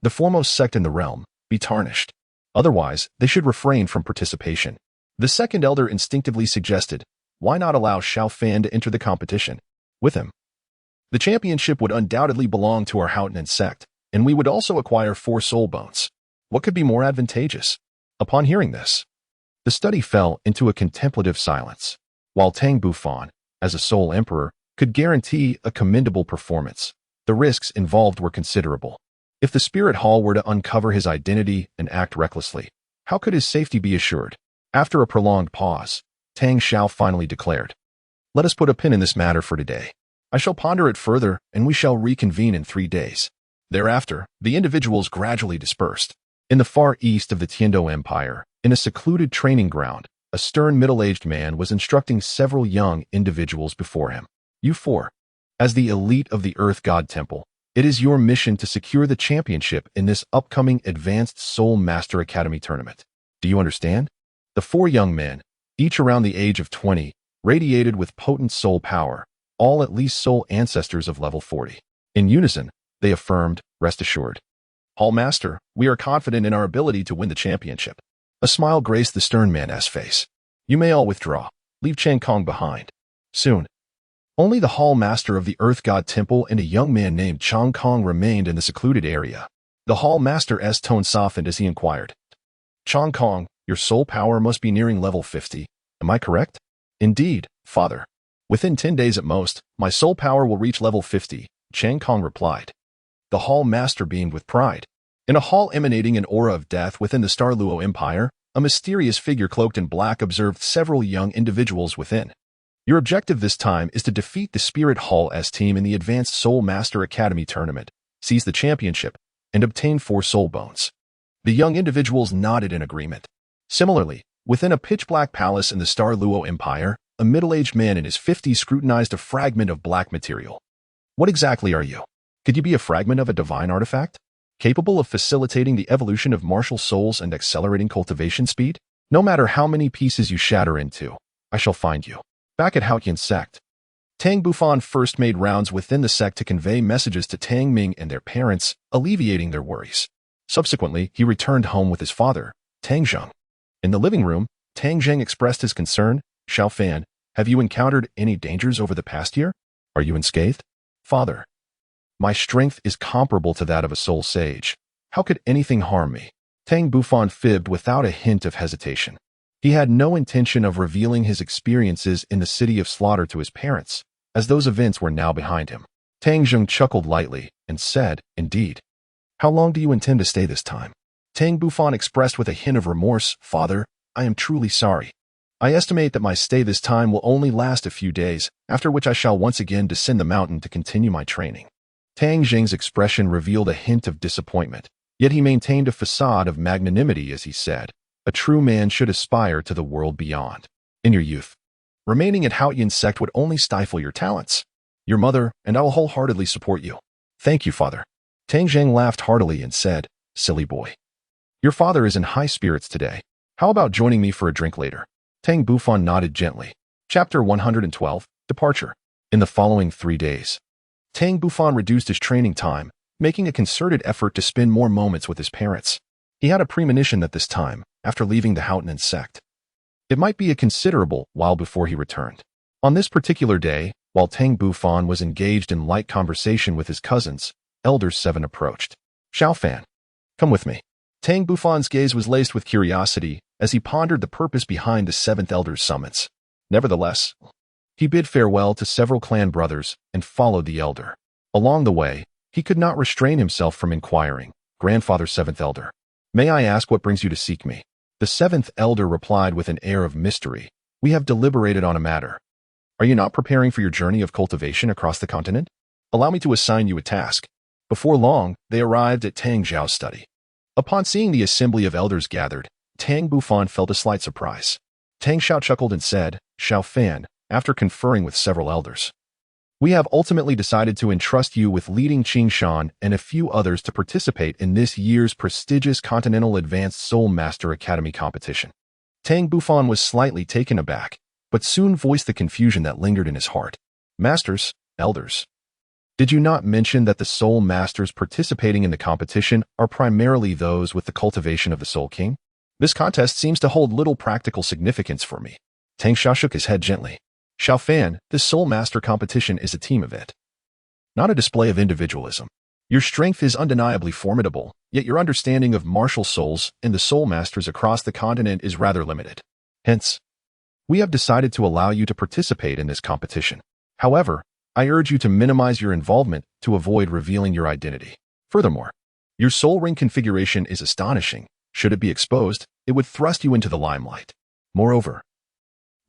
the foremost sect in the realm, be tarnished. Otherwise, they should refrain from participation. The second elder instinctively suggested, "Why not allow Xiao Fan to enter the competition with him? The championship would undoubtedly belong to our Haotian Sect, and we would also acquire 4 soul bones. What could be more advantageous?" Upon hearing this, the study fell into a contemplative silence. While Tang Bufan, as a Soul Emperor, could guarantee a commendable performance, the risks involved were considerable. If the Spirit Hall were to uncover his identity and act recklessly, how could his safety be assured? After a prolonged pause, Tang Xiao finally declared, "Let us put a pin in this matter for today. I shall ponder it further, and we shall reconvene in 3 days." Thereafter, the individuals gradually dispersed. In the far east of the Tiando Empire, in a secluded training ground, a stern middle-aged man was instructing several young individuals before him. "You 4, as the elite of the Earth God Temple, it is your mission to secure the championship in this upcoming Advanced Soul Master Academy tournament. Do you understand?" The 4 young men, each around the age of 20, radiated with potent soul power, all at least soul ancestors of level 40. In unison, they affirmed, "Rest assured, Hall Master, we are confident in our ability to win the championship." A smile graced the stern man's face. "You may all withdraw. Leave Chang Kong behind." Soon, only the Hall Master of the Earth God Temple and a young man named Chang Kong remained in the secluded area. The Hall Master's tone softened as he inquired, "Chang Kong, your soul power must be nearing level 50. Am I correct?" "Indeed, Father. Within 10 days at most, my soul power will reach level 50, Chang Kong replied. The Hall Master beamed with pride. In a hall emanating an aura of death within the Douluo Empire, a mysterious figure cloaked in black observed several young individuals within. "Your objective this time is to defeat the Spirit Hall's team in the Advanced Soul Master Academy tournament, seize the championship, and obtain 4 soul bones." The young individuals nodded in agreement. Similarly, within a pitch-black palace in the Douluo Empire, a middle-aged man in his 50s scrutinized a fragment of black material. "What exactly are you? Could you be a fragment of a divine artifact, capable of facilitating the evolution of martial souls and accelerating cultivation speed? No matter how many pieces you shatter into, I shall find you." Back at Haotian Sect, Tang Bufan first made rounds within the sect to convey messages to Tang Ming and their parents, alleviating their worries. Subsequently, he returned home with his father, Tang Zheng. In the living room, Tang Zheng expressed his concern. "Xiao Fan, have you encountered any dangers over the past year? Are you unscathed?" Father, my strength is comparable to that of a soul sage. How could anything harm me? Tang Bufan fibbed without a hint of hesitation. He had no intention of revealing his experiences in the city of slaughter to his parents, as those events were now behind him. Tang Zheng chuckled lightly and said, "Indeed. How long do you intend to stay this time?" Tang Bufan expressed with a hint of remorse, "Father, I am truly sorry. I estimate that my stay this time will only last a few days, after which I shall once again descend the mountain to continue my training." Tang Zheng's expression revealed a hint of disappointment, yet he maintained a facade of magnanimity as he said, "A true man should aspire to the world beyond. In your youth, remaining at Haotian Sect would only stifle your talents. Your mother and I will wholeheartedly support you." "Thank you, Father." Tang Zheng laughed heartily and said, "Silly boy. Your father is in high spirits today. How about joining me for a drink later?" Tang Bufan nodded gently. Chapter 112, Departure. In the following 3 days, Tang Bufan reduced his training time, making a concerted effort to spend more moments with his parents. He had a premonition that this time, after leaving the Haotian Sect, it might be a considerable while before he returned. On this particular day, while Tang Bufan was engaged in light conversation with his cousins, Elder 7 approached. "Xiaofan, come with me." Tang Bufan's gaze was laced with curiosity as he pondered the purpose behind the 7th Elder's summons. Nevertheless, he bid farewell to several clan brothers and followed the Elder. Along the way, he could not restrain himself from inquiring, "Grandfather 7th Elder, may I ask what brings you to seek me?" The 7th Elder replied with an air of mystery, "We have deliberated on a matter. Are you not preparing for your journey of cultivation across the continent? Allow me to assign you a task." Before long, they arrived at Tang Zhao's study. Upon seeing the assembly of elders gathered, Tang Bufan felt a slight surprise. Tang Xiao chuckled and said, "Xiaofan, after conferring with several elders, we have ultimately decided to entrust you with leading Qingshan and a few others to participate in this year's prestigious Continental Advanced Soulmaster Academy competition." Tang Bufan was slightly taken aback, but soon voiced the confusion that lingered in his heart. "Masters, elders, did you not mention that the Soul Masters participating in the competition are primarily those with the cultivation of the Soul King? This contest seems to hold little practical significance for me." Tang Xiao shook his head gently. "Xiaofan, this Soul Master competition is a team event, not a display of individualism. Your strength is undeniably formidable, yet your understanding of martial souls and the Soul Masters across the continent is rather limited. Hence, we have decided to allow you to participate in this competition. However, I urge you to minimize your involvement to avoid revealing your identity. Furthermore, your soul ring configuration is astonishing. Should it be exposed, it would thrust you into the limelight. Moreover,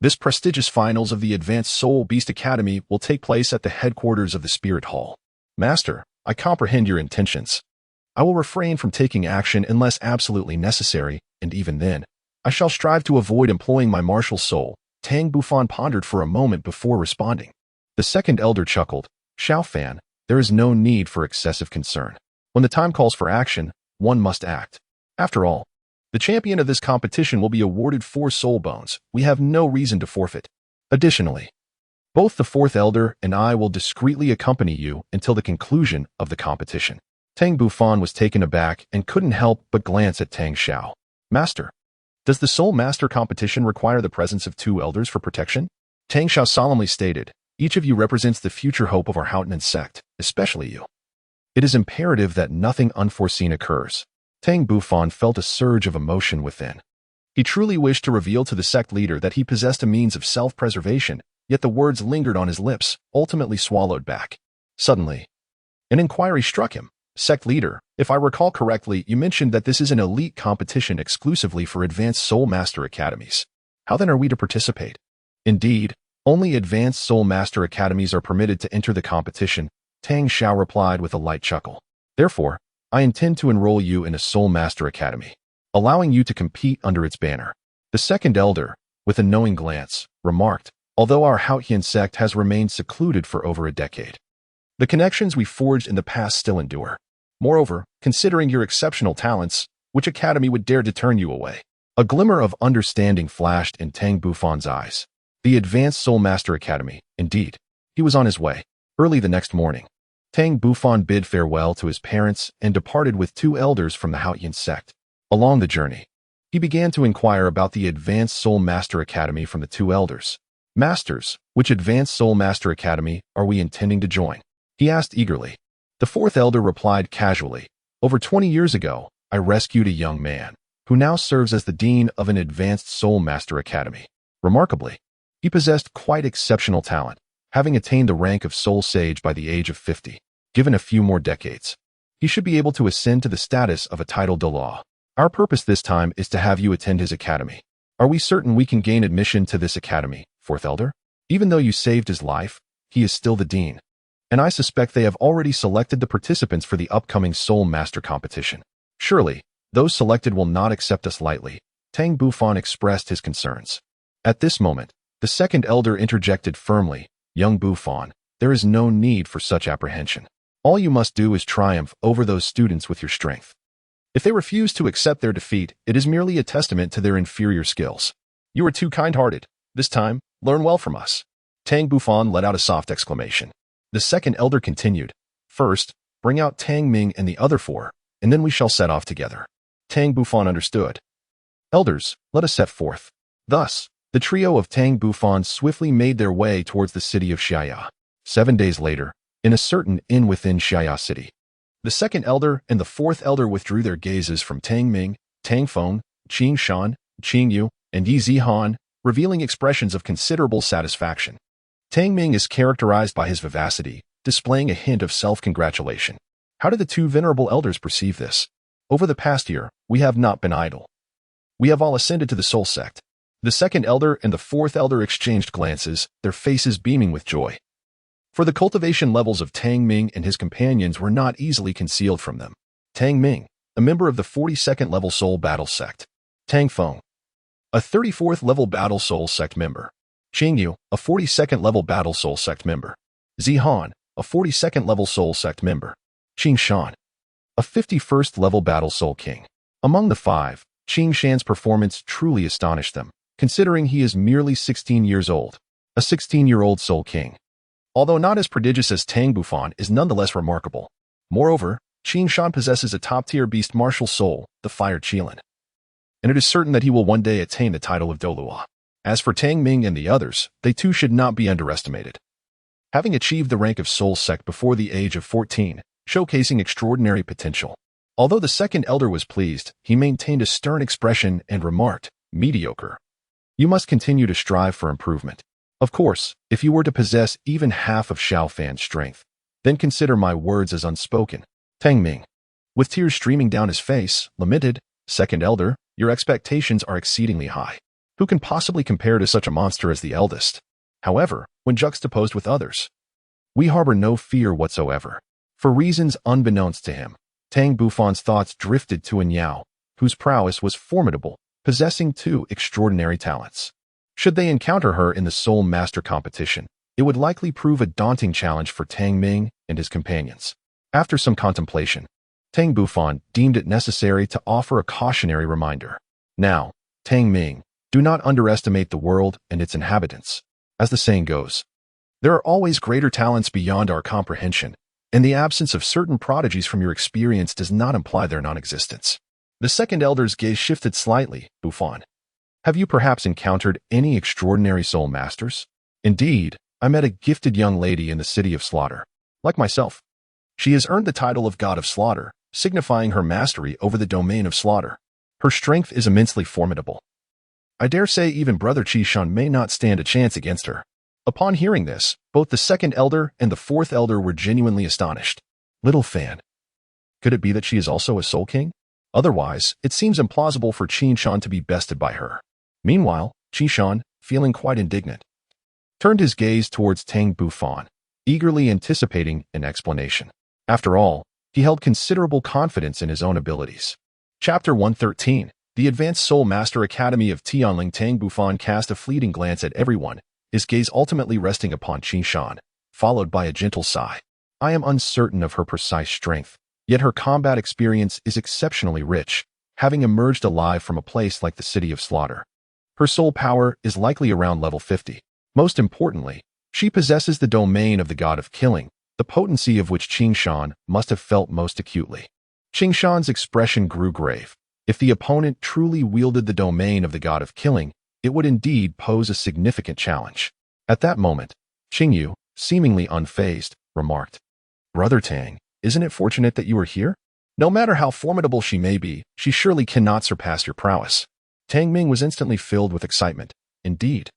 this prestigious finals of the Advanced Soul Beast Academy will take place at the headquarters of the Spirit Hall. Master, I comprehend your intentions. I will refrain from taking action unless absolutely necessary, and even then, I shall strive to avoid employing my martial soul." Tang Bufan pondered for a moment before responding. The 2nd Elder chuckled, "Xiaofan, there is no need for excessive concern. When the time calls for action, one must act. After all, the champion of this competition will be awarded 4 soul bones. We have no reason to forfeit. Additionally, both the 4th Elder and I will discreetly accompany you until the conclusion of the competition." Tang Bufan was taken aback and couldn't help but glance at Tang Xiao. "Master, does the Soul Master competition require the presence of 2 elders for protection?" Tang Xiao solemnly stated, "Each of you represents the future hope of our Haotian Sect, especially you. It is imperative that nothing unforeseen occurs." Tang Bufan felt a surge of emotion within. He truly wished to reveal to the sect leader that he possessed a means of self-preservation, yet the words lingered on his lips, ultimately swallowed back. Suddenly, an inquiry struck him. "Sect leader, if I recall correctly, you mentioned that this is an elite competition exclusively for advanced Soul Master academies. How then are we to participate?" "Indeed, only advanced Soul Master academies are permitted to enter the competition," Tang Xiao replied with a light chuckle. "Therefore, I intend to enroll you in a Soul Master Academy, allowing you to compete under its banner." The 2nd Elder, with a knowing glance, remarked, "Although our Haotian Sect has remained secluded for over a decade, the connections we forged in the past still endure. Moreover, considering your exceptional talents, which academy would dare to turn you away?" A glimmer of understanding flashed in Tang Bufan's eyes. The Advanced Soul Master Academy, indeed. He was on his way. Early the next morning, Tang Bufan bid farewell to his parents and departed with 2 elders from the Haotian Sect. Along the journey, he began to inquire about the Advanced Soul Master Academy from the 2 elders. "Masters, which Advanced Soul Master Academy are we intending to join?" He asked eagerly. The fourth elder replied casually, "Over 20 years ago, I rescued a young man, who now serves as the dean of an advanced Soulmaster Academy. Remarkably, he possessed quite exceptional talent, having attained the rank of Soul Sage by the age of 50. Given a few more decades, he should be able to ascend to the status of a titled Douluo. Our purpose this time is to have you attend his academy. Are we certain we can gain admission to this academy, fourth elder? Even though you saved his life, he is still the dean. And I suspect they have already selected the participants for the upcoming Soulmaster competition. Surely, those selected will not accept us lightly." Tang Bufan expressed his concerns. At this moment, the second elder interjected firmly, "Young Bufan, there is no need for such apprehension. All you must do is triumph over those students with your strength. If they refuse to accept their defeat, it is merely a testament to their inferior skills. You are too kind-hearted. This time, learn well from us." Tang Bufan let out a soft exclamation. The second elder continued, "First, bring out Tang Ming and the other four, and then we shall set off together." Tang Bufan understood. "Elders, let us set forth." Thus, the trio of Tang Bufan swiftly made their way towards the city of Haian. 7 days later, in a certain inn within Haian city, the second elder and the fourth elder withdrew their gazes from Tang Ming, Tang Feng, Qing Shan, Qing Yu, and Yi Zihan, revealing expressions of considerable satisfaction. Tang Ming is characterized by his vivacity, displaying a hint of self-congratulation. How did the two venerable elders perceive this? Over the past year, we have not been idle. We have all ascended to the Soul Sect. The second elder and the fourth elder exchanged glances, their faces beaming with joy. For the cultivation levels of Tang Ming and his companions were not easily concealed from them. Tang Ming, a member of the 42nd level Soul Battle Sect. Tang Feng, a 34th level Battle Soul Sect member. Qing Yu, a 42nd level Battle Soul Sect member. Zihan, a 42nd level Soul Sect member. Qing Shan, a 51st level Battle Soul King. Among the five, Qing Shan's performance truly astonished them, considering he is merely 16 years old, a 16-year-old Soul King. Although not as prodigious as Tang Bufan, is nonetheless remarkable. Moreover, Qing Shan possesses a top-tier beast martial soul, the Fire Qilin. And it is certain that he will one day attain the title of Douluo. As for Tang Ming and the others, they too should not be underestimated. Having achieved the rank of Soul Sect before the age of 14, showcasing extraordinary potential. Although the second elder was pleased, he maintained a stern expression and remarked, "Mediocre. You must continue to strive for improvement. Of course, if you were to possess even half of Xiao Fan's strength, then consider my words as unspoken." Tang Ming, with tears streaming down his face, lamented, "Second elder, your expectations are exceedingly high. Who can possibly compare to such a monster as the eldest? However, when juxtaposed with others, we harbor no fear whatsoever." For reasons unbeknownst to him, Tang Bufan's thoughts drifted to Anyao, whose prowess was formidable, possessing two extraordinary talents. Should they encounter her in the Soulmaster competition, it would likely prove a daunting challenge for Tang Ming and his companions. After some contemplation, Tang Bufan deemed it necessary to offer a cautionary reminder. "Now, Tang Ming, do not underestimate the world and its inhabitants. As the saying goes, there are always greater talents beyond our comprehension, and the absence of certain prodigies from your experience does not imply their non-existence." The second elder's gaze shifted slightly. "Bufan, have you perhaps encountered any extraordinary soul masters?" "Indeed, I met a gifted young lady in the city of Slaughter. Like myself, she has earned the title of God of Slaughter, signifying her mastery over the domain of slaughter. Her strength is immensely formidable. I dare say even Brother Qishan may not stand a chance against her." Upon hearing this, both the second elder and the fourth elder were genuinely astonished. Little Fan. Could it be that she is also a Soul King? Otherwise, it seems implausible for Qishan to be bested by her. Meanwhile, Qishan, feeling quite indignant, turned his gaze towards Tang Bufan, eagerly anticipating an explanation. After all, he held considerable confidence in his own abilities. Chapter 113. The Advanced Soul Master Academy of Tianling. Tang Bufan cast a fleeting glance at everyone, his gaze ultimately resting upon Qishan, followed by a gentle sigh. "I am uncertain of her precise strength, yet her combat experience is exceptionally rich, having emerged alive from a place like the City of Slaughter. Her soul power is likely around level 50. Most importantly, she possesses the domain of the God of Killing, the potency of which Qingshan must have felt most acutely." Qingshan's expression grew grave. If the opponent truly wielded the domain of the God of Killing, it would indeed pose a significant challenge. At that moment, Qing Yu, seemingly unfazed, remarked, Brother Tang, isn't it fortunate that you are here? No matter how formidable she may be, she surely cannot surpass your prowess. Tang Ming was instantly filled with excitement. Indeed.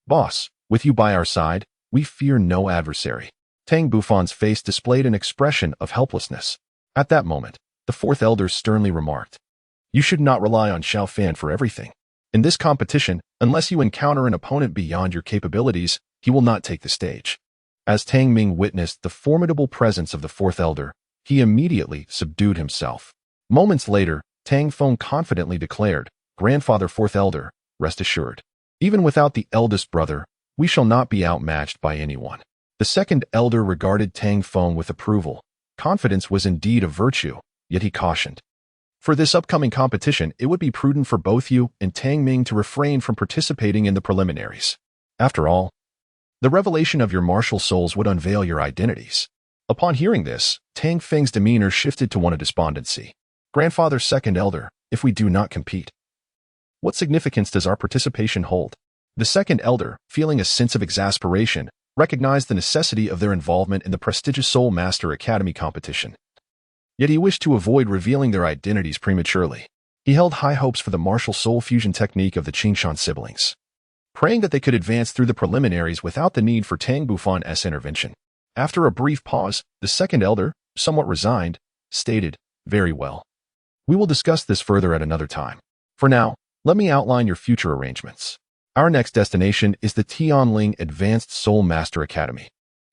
Boss, with you by our side, we fear no adversary. Tang Bufan's face displayed an expression of helplessness. At that moment, the fourth elder sternly remarked, "You should not rely on Xiao Fan for everything. In this competition, unless you encounter an opponent beyond your capabilities, he will not take the stage." As Tang Ming witnessed the formidable presence of the fourth elder, he immediately subdued himself. Moments later, Tang Feng confidently declared, "Grandfather fourth elder, rest assured. Even without the eldest brother, we shall not be outmatched by anyone." The second elder regarded Tang Feng with approval. Confidence was indeed a virtue, yet he cautioned, "For this upcoming competition, it would be prudent for both you and Tang Ming to refrain from participating in the preliminaries. After all, the revelation of your martial souls would unveil your identities." Upon hearing this, Tang Feng's demeanor shifted to one of despondency. "Grandfather second elder, if we do not compete, what significance does our participation hold?" The second elder, feeling a sense of exasperation, recognized the necessity of their involvement in the prestigious Soulmaster Academy competition. Yet he wished to avoid revealing their identities prematurely. He held high hopes for the martial soul fusion technique of the Qingshan siblings, praying that they could advance through the preliminaries without the need for Tang Bufan's intervention. After a brief pause, the second elder, somewhat resigned, stated, "Very well. We will discuss this further at another time. For now, let me outline your future arrangements. Our next destination is the Tianling Advanced Soulmaster Academy,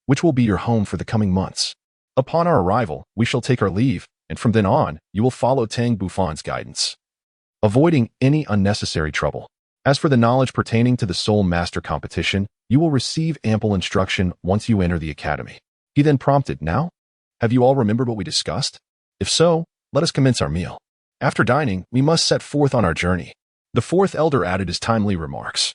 which will be your home for the coming months. Upon our arrival, we shall take our leave, and from then on, you will follow Tang Bufan's guidance, avoiding any unnecessary trouble. As for the knowledge pertaining to the Soulmaster competition, you will receive ample instruction once you enter the academy." He then prompted, "Now, have you all remembered what we discussed? If so, let us commence our meal. After dining, we must set forth on our journey." The fourth elder added his timely remarks.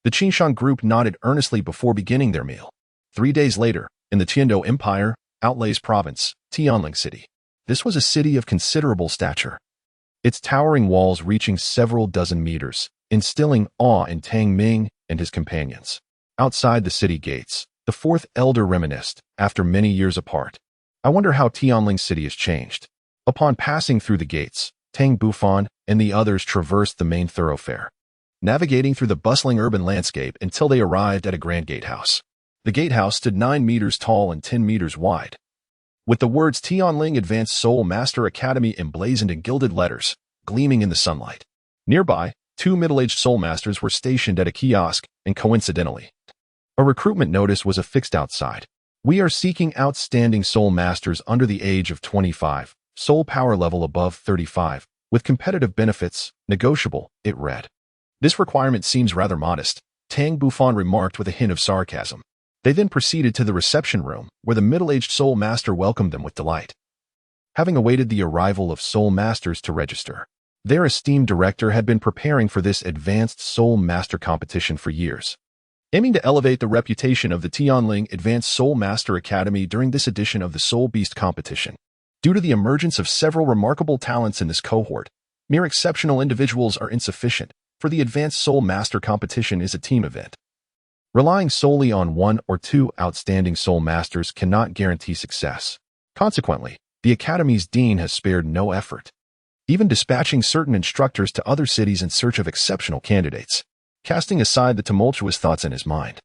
The Qingshan group nodded earnestly before beginning their meal. 3 days later, in the Tiando Empire, Outlays Province, Tianling City. This was a city of considerable stature, its towering walls reaching several dozen meters, instilling awe in Tang Ming and his companions. Outside the city gates, the fourth elder reminisced, after many years apart, "I wonder how Tianling City has changed." Upon passing through the gates, Tang Bufan and the others traversed the main thoroughfare, navigating through the bustling urban landscape until they arrived at a grand gatehouse. The gatehouse stood 9 meters tall and 10 meters wide, with the words Tianling Advanced Soulmaster Academy emblazoned in gilded letters, gleaming in the sunlight. Nearby, 2 middle-aged Soulmasters were stationed at a kiosk, and coincidentally, a recruitment notice was affixed outside. "We are seeking outstanding Soulmasters under the age of 25, soul power level above 35, with competitive benefits, negotiable," it read. "This requirement seems rather modest," Tang Bufan remarked with a hint of sarcasm. They then proceeded to the reception room, where the middle-aged Soulmaster welcomed them with delight. Having awaited the arrival of Soulmasters to register, their esteemed director had been preparing for this advanced Soulmaster competition for years, aiming to elevate the reputation of the Tianling Advanced Soulmaster Academy during this edition of the Soul Beast competition. Due to the emergence of several remarkable talents in this cohort, mere exceptional individuals are insufficient, for the Advanced Soulmaster competition is a team event. Relying solely on 1 or 2 outstanding Soulmasters cannot guarantee success. Consequently, the Academy's dean has spared no effort, even dispatching certain instructors to other cities in search of exceptional candidates. Casting aside the tumultuous thoughts in his mind,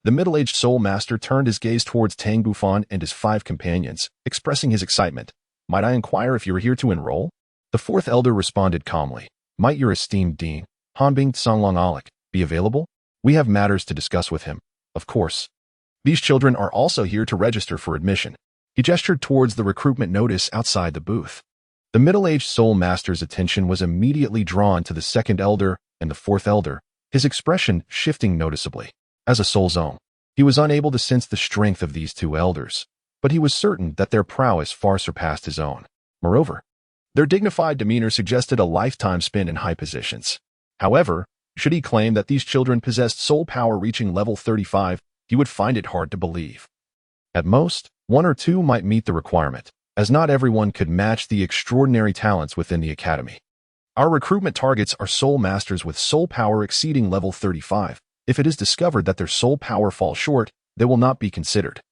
the middle-aged Soulmaster turned his gaze towards Tang Bufan and his 5 companions, expressing his excitement. "Might I inquire if you are here to enroll?" The fourth elder responded calmly. "Might your esteemed dean, Hanbing Songlong Alec, be available? We have matters to discuss with him, of course. These children are also here to register for admission." He gestured towards the recruitment notice outside the booth. The middle-aged Soulmaster's attention was immediately drawn to the second elder and the fourth elder, his expression shifting noticeably. As a soul's own, he was unable to sense the strength of these 2 elders, but he was certain that their prowess far surpassed his own. Moreover, their dignified demeanor suggested a lifetime spent in high positions. However, should he claim that these children possessed soul power reaching level 35, he would find it hard to believe. At most, 1 or 2 might meet the requirement, as not everyone could match the extraordinary talents within the academy. Our recruitment targets are Soulmasters with soul power exceeding level 35. If it is discovered that their soul power falls short, they will not be considered.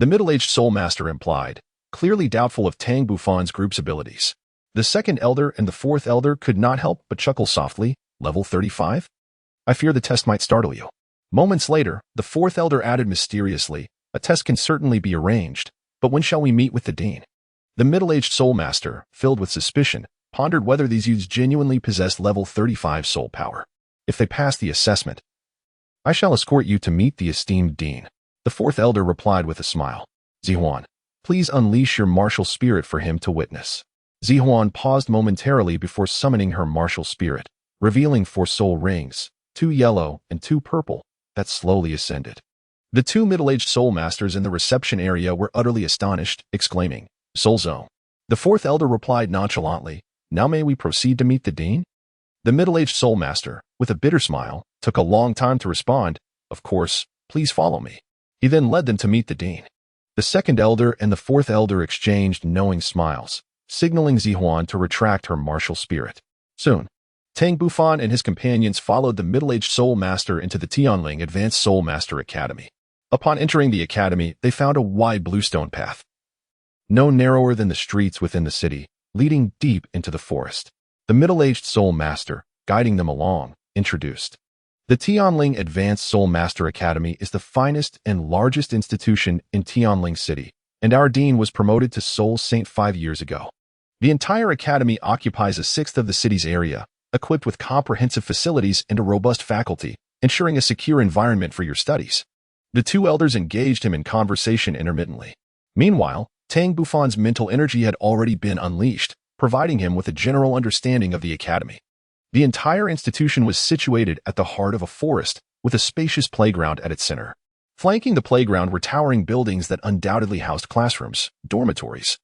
the middle-aged Soulmaster implied, clearly doubtful of Tang Bufan's group's abilities. The second elder and the fourth elder could not help but chuckle softly. Level 35? I fear the test might startle you. Moments later, the fourth elder added mysteriously, a test can certainly be arranged, but when shall we meet with the Dean? The middle-aged Soulmaster, filled with suspicion, pondered whether these youths genuinely possessed level 35 soul power. If they pass the assessment, I shall escort you to meet the esteemed Dean. The fourth elder replied with a smile. Zihuan, please unleash your martial spirit for him to witness. Zihuan paused momentarily before summoning her martial spirit, revealing 4 soul rings, 2 yellow and 2 purple, that slowly ascended. The 2 middle-aged soul masters in the reception area were utterly astonished, exclaiming, Soul Zone. The fourth elder replied nonchalantly, Now may we proceed to meet the Dean? The middle-aged soul master, with a bitter smile, took a long time to respond, Of course, please follow me. He then led them to meet the Dean. The second elder and the fourth elder exchanged knowing smiles, signaling Zihuan to retract her martial spirit. Soon, Tang Bufan and his companions followed the middle-aged soul master into the Tianling Advanced Soulmaster Academy. Upon entering the academy, they found a wide bluestone path, no narrower than the streets within the city, leading deep into the forest. The middle-aged soul master, guiding them along, introduced. The Tianling Advanced Soulmaster Academy is the finest and largest institution in Tianling City, and our dean was promoted to Soul Saint 5 years ago. The entire academy occupies a sixth of the city's area, equipped with comprehensive facilities and a robust faculty, ensuring a secure environment for your studies. The 2 elders engaged him in conversation intermittently. Meanwhile, Tang Bufan's mental energy had already been unleashed, providing him with a general understanding of the academy. The entire institution was situated at the heart of a forest, with a spacious playground at its center. Flanking the playground were towering buildings that undoubtedly housed classrooms, dormitories,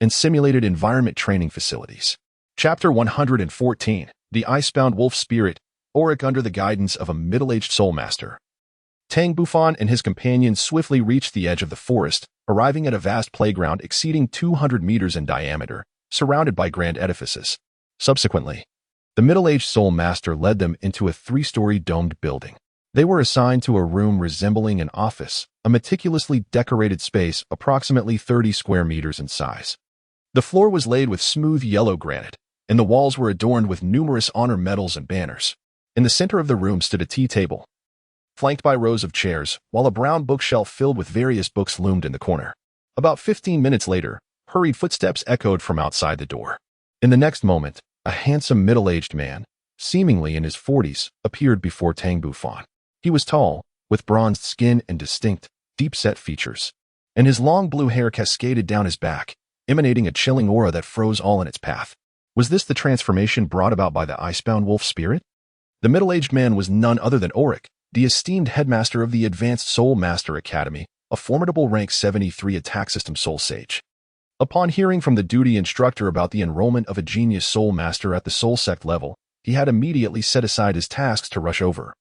and simulated environment training facilities. Chapter 114, The Icebound Wolf Spirit, Auric under the guidance of a middle-aged soulmaster. Tang Bufan and his companions swiftly reached the edge of the forest, arriving at a vast playground exceeding 200 meters in diameter, surrounded by grand edifices. Subsequently, the middle-aged soul master led them into a 3-story domed building. They were assigned to a room resembling an office, a meticulously decorated space approximately 30 square meters in size. The floor was laid with smooth yellow granite, and the walls were adorned with numerous honor medals and banners. In the center of the room stood a tea table, flanked by rows of chairs, while a brown bookshelf filled with various books loomed in the corner. About 15 minutes later, hurried footsteps echoed from outside the door. In the next moment, a handsome middle-aged man, seemingly in his 40s, appeared before Tang Bufan. He was tall, with bronzed skin and distinct, deep-set features, and his long blue hair cascaded down his back, emanating a chilling aura that froze all in its path. Was this the transformation brought about by the icebound wolf spirit? The middle-aged man was none other than Auric, the esteemed headmaster of the Advanced Soulmaster Academy, a formidable rank 73 attack system soul sage. Upon hearing from the duty instructor about the enrollment of a genius soul master at the soul sect level, he had immediately set aside his tasks to rush over,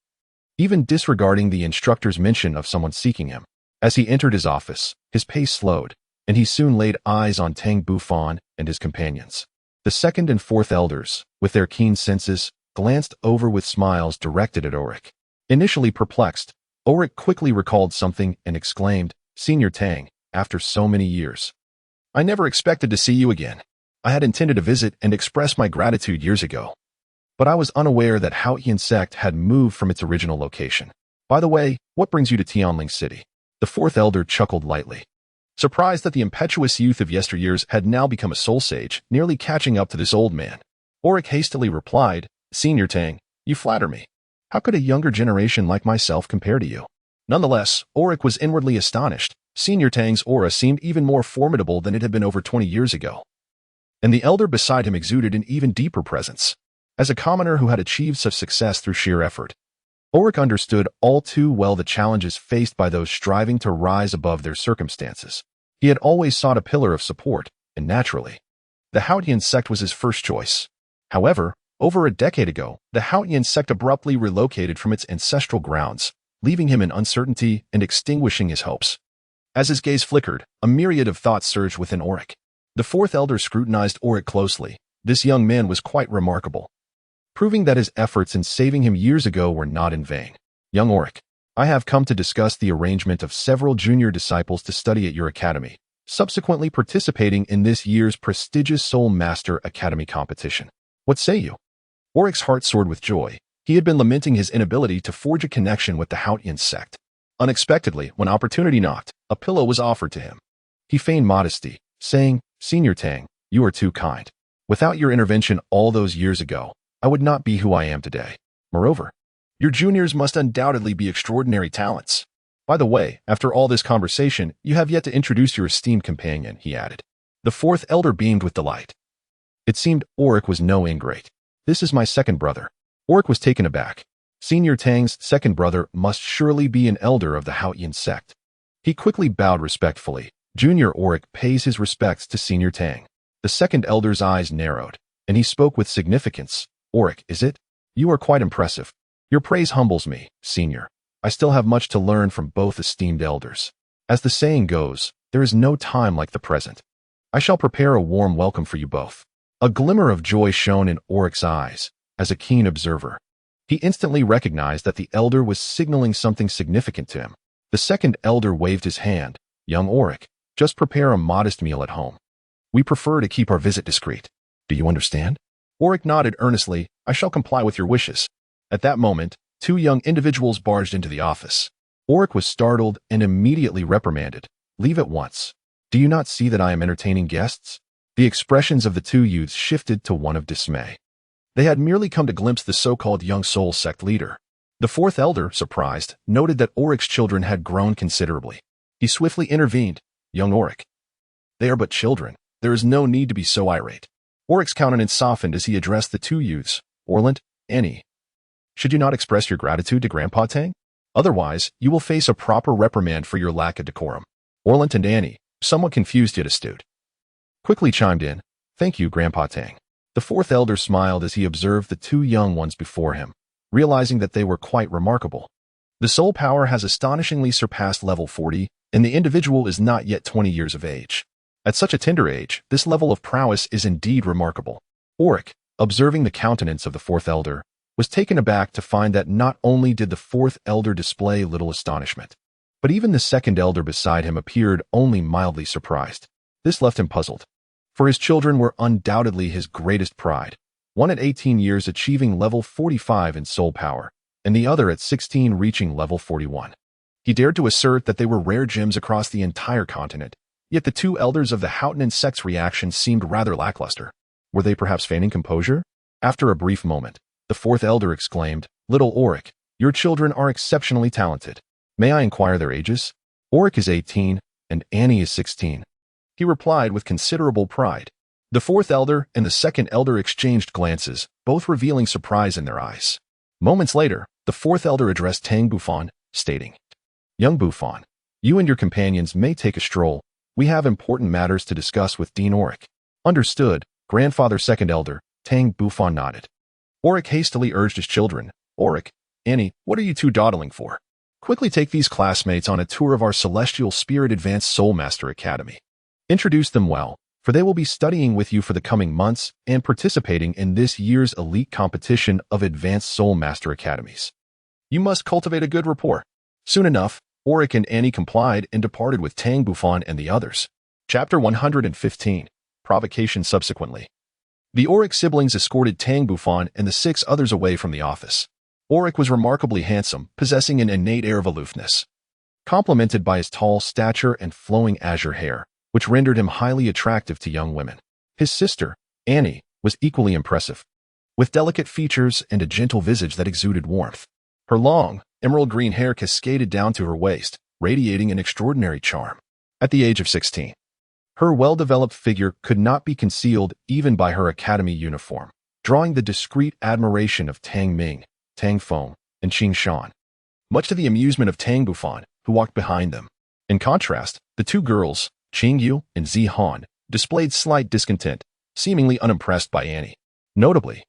even disregarding the instructor's mention of someone seeking him. As he entered his office, his pace slowed, and he soon laid eyes on Tang Bufan and his companions. The second and fourth elders, with their keen senses, glanced over with smiles directed at Auric. Initially perplexed, Auric quickly recalled something and exclaimed, Senior Tang, after so many years, I never expected to see you again. I had intended to visit and express my gratitude years ago, but I was unaware that Haotian Sect had moved from its original location. By the way, what brings you to Tianling City? The fourth elder chuckled lightly, surprised that the impetuous youth of yesteryears had now become a soul sage, nearly catching up to this old man. Auric hastily replied, Senior Tang, you flatter me. How could a younger generation like myself compare to you? Nonetheless, Auric was inwardly astonished. Senior Tang's aura seemed even more formidable than it had been over 20 years ago, and the elder beside him exuded an even deeper presence. As a commoner who had achieved such success through sheer effort, Auric understood all too well the challenges faced by those striving to rise above their circumstances. He had always sought a pillar of support, and naturally, the Haotian Sect was his first choice. However, over a decade ago, the Haotian Sect abruptly relocated from its ancestral grounds, leaving him in uncertainty and extinguishing his hopes. As his gaze flickered, a myriad of thoughts surged within Auric. The fourth elder scrutinized Auric closely. This young man was quite remarkable, proving that his efforts in saving him years ago were not in vain. Young Auric, I have come to discuss the arrangement of several junior disciples to study at your academy, subsequently participating in this year's prestigious Soulmaster Academy competition. What say you?" Auric's heart soared with joy. He had been lamenting his inability to forge a connection with the Haotian Sect. Unexpectedly, when opportunity knocked, a pillow was offered to him. He feigned modesty, saying, "Senior Tang, you are too kind. Without your intervention all those years ago, I would not be who I am today. Moreover, your juniors must undoubtedly be extraordinary talents. By the way, after all this conversation, you have yet to introduce your esteemed companion," he added. The fourth elder beamed with delight. It seemed Auric was no ingrate. "This is my second brother." Auric was taken aback. Senior Tang's second brother must surely be an elder of the Haotian Sect. He quickly bowed respectfully. Junior Auric pays his respects to Senior Tang. The second elder's eyes narrowed, and he spoke with significance. "Auric, is it? You are quite impressive. Your praise humbles me, Senior. I still have much to learn from both esteemed elders. As the saying goes, there is no time like the present. I shall prepare a warm welcome for you both." A glimmer of joy shone in Auric's eyes. As a keen observer, he instantly recognized that the elder was signaling something significant to him. The second elder waved his hand. "Young Auric, just prepare a modest meal at home. We prefer to keep our visit discreet. Do you understand?" Auric nodded earnestly. "I shall comply with your wishes." At that moment, two young individuals barged into the office. Auric was startled and immediately reprimanded. "Leave at once. Do you not see that I am entertaining guests?" The expressions of the two youths shifted to one of dismay. They had merely come to glimpse the so-called young soul sect leader. The fourth elder, surprised, noted that Auric's children had grown considerably. He swiftly intervened. "Young Auric, they are but children. There is no need to be so irate." Auric's countenance softened as he addressed the two youths. "Orlant, Annie, should you not express your gratitude to Grandpa Tang? Otherwise, you will face a proper reprimand for your lack of decorum." Orlant and Annie, somewhat confused yet astute, quickly chimed in. "Thank you, Grandpa Tang." The fourth elder smiled as he observed the two young ones before him, realizing that they were quite remarkable. The soul power has astonishingly surpassed level 40, and the individual is not yet 20 years of age. At such a tender age, this level of prowess is indeed remarkable. Auric, observing the countenance of the fourth elder, was taken aback to find that not only did the fourth elder display little astonishment, but even the second elder beside him appeared only mildly surprised. This left him puzzled, for his children were undoubtedly his greatest pride, one at 18 years achieving level 45 in soul power, and the other at 16 reaching level 41. He dared to assert that they were rare gems across the entire continent, yet the two elders of the Haotian Sect's reaction seemed rather lackluster. Were they perhaps feigning composure? After a brief moment, the fourth elder exclaimed, "Little Auric, your children are exceptionally talented. May I inquire their ages?" "Auric is 18, and Annie is 16. He replied with considerable pride. The fourth elder and the second elder exchanged glances, both revealing surprise in their eyes. Moments later, the fourth elder addressed Tang Bufan, stating, "Young Bufan, you and your companions may take a stroll. We have important matters to discuss with Dean Auric." "Understood." Grandfather second elder, Tang Bufan nodded. Auric hastily urged his children, "Auric, Annie, what are you two dawdling for? Quickly take these classmates on a tour of our Celestial Spirit Advanced Soulmaster Academy. Introduce them well, for they will be studying with you for the coming months and participating in this year's elite competition of Advanced Soulmaster Academies. You must cultivate a good rapport." Soon enough, Auric and Annie complied and departed with Tang Bufan and the others. Chapter 115. Provocation subsequently. The Auric siblings escorted Tang Bufan and the 6 others away from the office. Auric was remarkably handsome, possessing an innate air of aloofness, complemented by his tall stature and flowing azure hair, which rendered him highly attractive to young women. His sister, Annie, was equally impressive, with delicate features and a gentle visage that exuded warmth. Her long, emerald green hair cascaded down to her waist, radiating an extraordinary charm. At the age of 16, her well-developed figure could not be concealed even by her academy uniform, drawing the discreet admiration of Tang Ming, Tang Feng, and Qing Shan, much to the amusement of Tang Bufan, who walked behind them. In contrast, the two girls, Qing Yu and Zi Han, displayed slight discontent, seemingly unimpressed by Annie. Notably,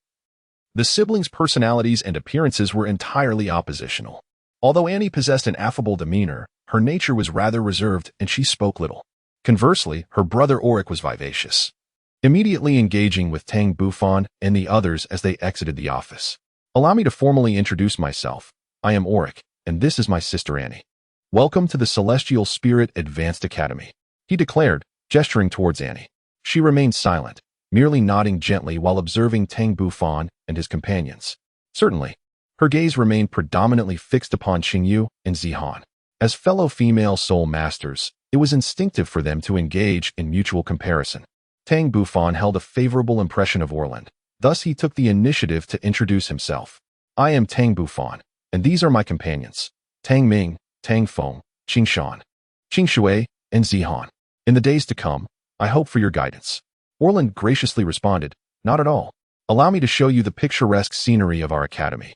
the siblings' personalities and appearances were entirely oppositional. Although Annie possessed an affable demeanor, her nature was rather reserved and she spoke little. Conversely, her brother Auric was vivacious, immediately engaging with Tang Bufan and the others as they exited the office. "Allow me to formally introduce myself. I am Auric, and this is my sister Annie. Welcome to the Celestial Spirit Advanced Academy, he declared, gesturing towards Annie. She remained silent, merely nodding gently while observing Tang Bufan and his companions. Certainly, her gaze remained predominantly fixed upon Qingyu and Zihan. As fellow female soul masters, it was instinctive for them to engage in mutual comparison. Tang Bufan held a favorable impression of Orland. Thus, he took the initiative to introduce himself. I am Tang Bufan, and these are my companions, Tang Ming, Tang Feng, Qing Shan, Qing Shui, and Zihan. In the days to come, I hope for your guidance. Orland graciously responded, not at all. Allow me to show you the picturesque scenery of our academy.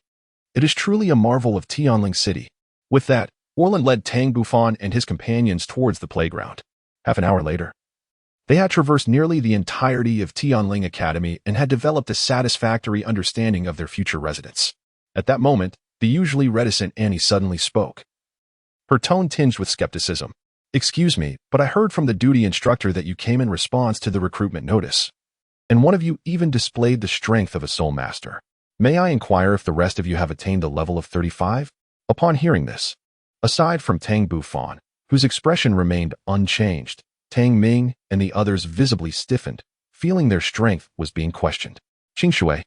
It is truly a marvel of Tianling City. With that, Orland led Tang Bufan and his companions towards the playground. Half an hour later, they had traversed nearly the entirety of Tianling Academy and had developed a satisfactory understanding of their future residence. At that moment, the usually reticent Annie suddenly spoke. Her tone tinged with skepticism. Excuse me, but I heard from the duty instructor that you came in response to the recruitment notice. And one of you even displayed the strength of a Soulmaster. May I inquire if the rest of you have attained the level of 35? Upon hearing this, aside from Tang Bufan, whose expression remained unchanged, Tang Ming and the others visibly stiffened, feeling their strength was being questioned. Qing Shui,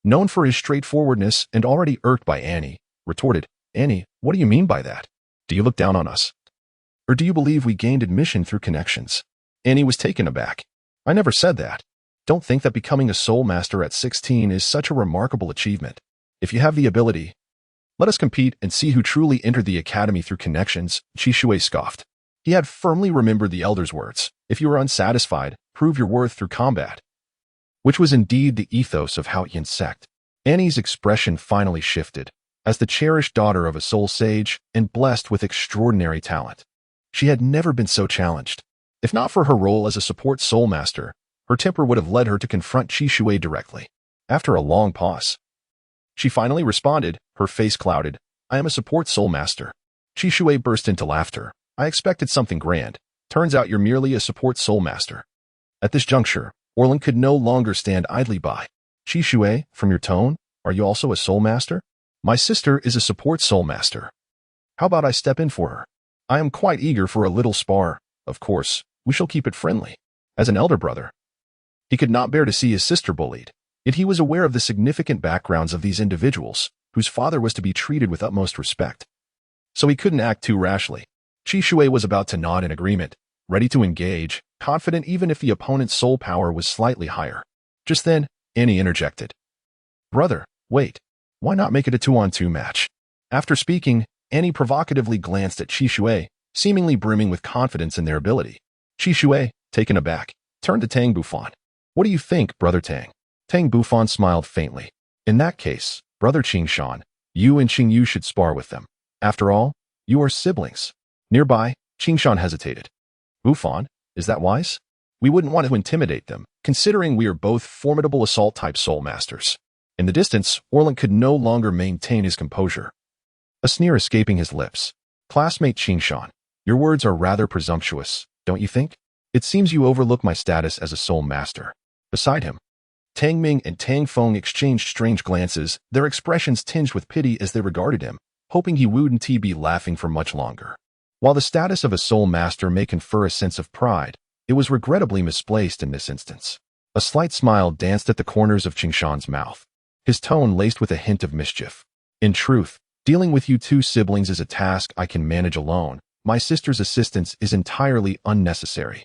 known for his straightforwardness and already irked by Annie, retorted, Annie, what do you mean by that? Do you look down on us? Or do you believe we gained admission through connections? Annie was taken aback. I never said that. Don't think that becoming a Soulmaster at 16 is such a remarkable achievement. If you have the ability, let us compete and see who truly entered the academy through connections, Qi Shui scoffed. He had firmly remembered the elder's words, if you are unsatisfied, prove your worth through combat. Which was indeed the ethos of Haotian Sect. Annie's expression finally shifted, as the cherished daughter of a soul sage and blessed with extraordinary talent. She had never been so challenged. If not for her role as a support Soulmaster, her temper would have led her to confront Qi Shui directly. After a long pause, she finally responded, her face clouded, I am a support Soulmaster. Qi Shui burst into laughter. I expected something grand. Turns out you're merely a support Soulmaster. At this juncture, Orland could no longer stand idly by. Qi Shui, from your tone, are you also a Soulmaster? My sister is a support Soulmaster. How about I step in for her? I am quite eager for a little spar. Of course, we shall keep it friendly. As an elder brother, he could not bear to see his sister bullied, yet he was aware of the significant backgrounds of these individuals, whose father was to be treated with utmost respect. So he couldn't act too rashly. Qi Shui was about to nod in agreement, ready to engage, confident even if the opponent's soul power was slightly higher. Just then, Annie interjected. Brother, wait. Why not make it a 2-on-2 match? After speaking, Annie provocatively glanced at Qi Shui, seemingly brimming with confidence in their ability. Qi Shui, taken aback, turned to Tang Bufan. What do you think, Brother Tang? Tang Bufan smiled faintly. In that case, Brother Qing Shan, you and Qing Yu should spar with them. After all, you are siblings. Nearby, Qing Shan hesitated. Bufan, is that wise? We wouldn't want to intimidate them, considering we are both formidable assault-type Soulmasters. In the distance, Orland could no longer maintain his composure. A sneer escaping his lips. Classmate Qing Shan, your words are rather presumptuous, don't you think? It seems you overlook my status as a Soulmaster. Beside him, Tang Ming and Tang Feng exchanged strange glances, their expressions tinged with pity as they regarded him, hoping he wouldn't be laughing for much longer. While the status of a Soulmaster may confer a sense of pride, it was regrettably misplaced in this instance. A slight smile danced at the corners of Qing Shan's mouth, his tone laced with a hint of mischief. In truth, dealing with you two siblings is a task I can manage alone. My sister's assistance is entirely unnecessary.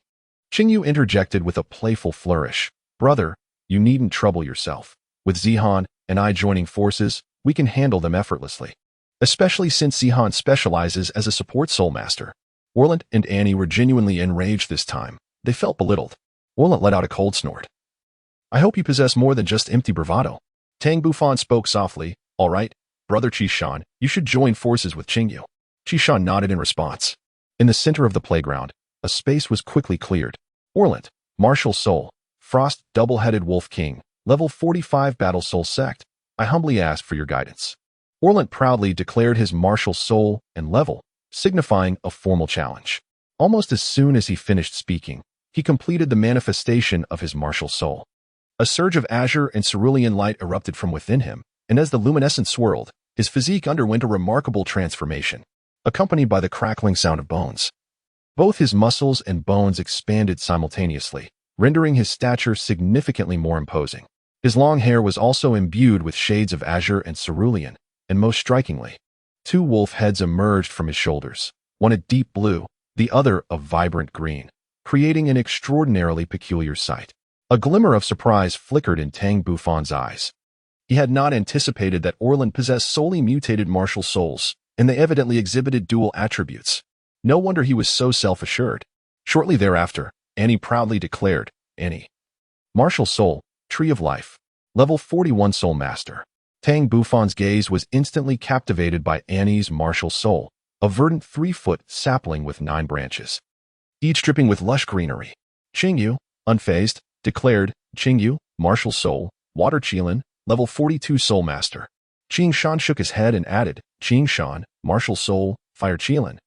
Qingyu interjected with a playful flourish. Brother, you needn't trouble yourself. With Zihan and I joining forces, we can handle them effortlessly. Especially since Zihan specializes as a support Soulmaster. Orland and Annie were genuinely enraged this time. They felt belittled. Orland let out a cold snort. I hope you possess more than just empty bravado. Tang Bufan spoke softly. All right, Brother Qi Shan, you should join forces with Qingyu. Qi Shan nodded in response. In the center of the playground, a space was quickly cleared. Orland, Martial Soul, Frost Double-Headed Wolf King, Level 45 Battle Soul Sect. I humbly ask for your guidance. Orland proudly declared his martial soul and level, signifying a formal challenge. Almost as soon as he finished speaking, he completed the manifestation of his martial soul. A surge of azure and cerulean light erupted from within him, and as the luminescence swirled, His physique underwent a remarkable transformation, accompanied by the crackling sound of bones. Both his muscles and bones expanded simultaneously, rendering his stature significantly more imposing. His long hair was also imbued with shades of azure and cerulean, and most strikingly, two wolf heads emerged from his shoulders, one a deep blue, the other a vibrant green, creating an extraordinarily peculiar sight. A glimmer of surprise flickered in Tang Bufan's eyes. He had not anticipated that Orland possessed solely mutated martial souls, and they evidently exhibited dual attributes. No wonder he was so self-assured. Shortly thereafter, Annie proudly declared, Annie. Martial Soul, Tree of Life. Level 41 Soulmaster. Tang Bufan's gaze was instantly captivated by Annie's martial soul, a verdant 3-foot sapling with 9 branches, each dripping with lush greenery. Qingyu, unfazed, declared, Qingyu, martial soul, Water Qilin, level 42 Soulmaster. Qing Shan shook his head and added, Qing Shan, martial soul, Fire Qilin,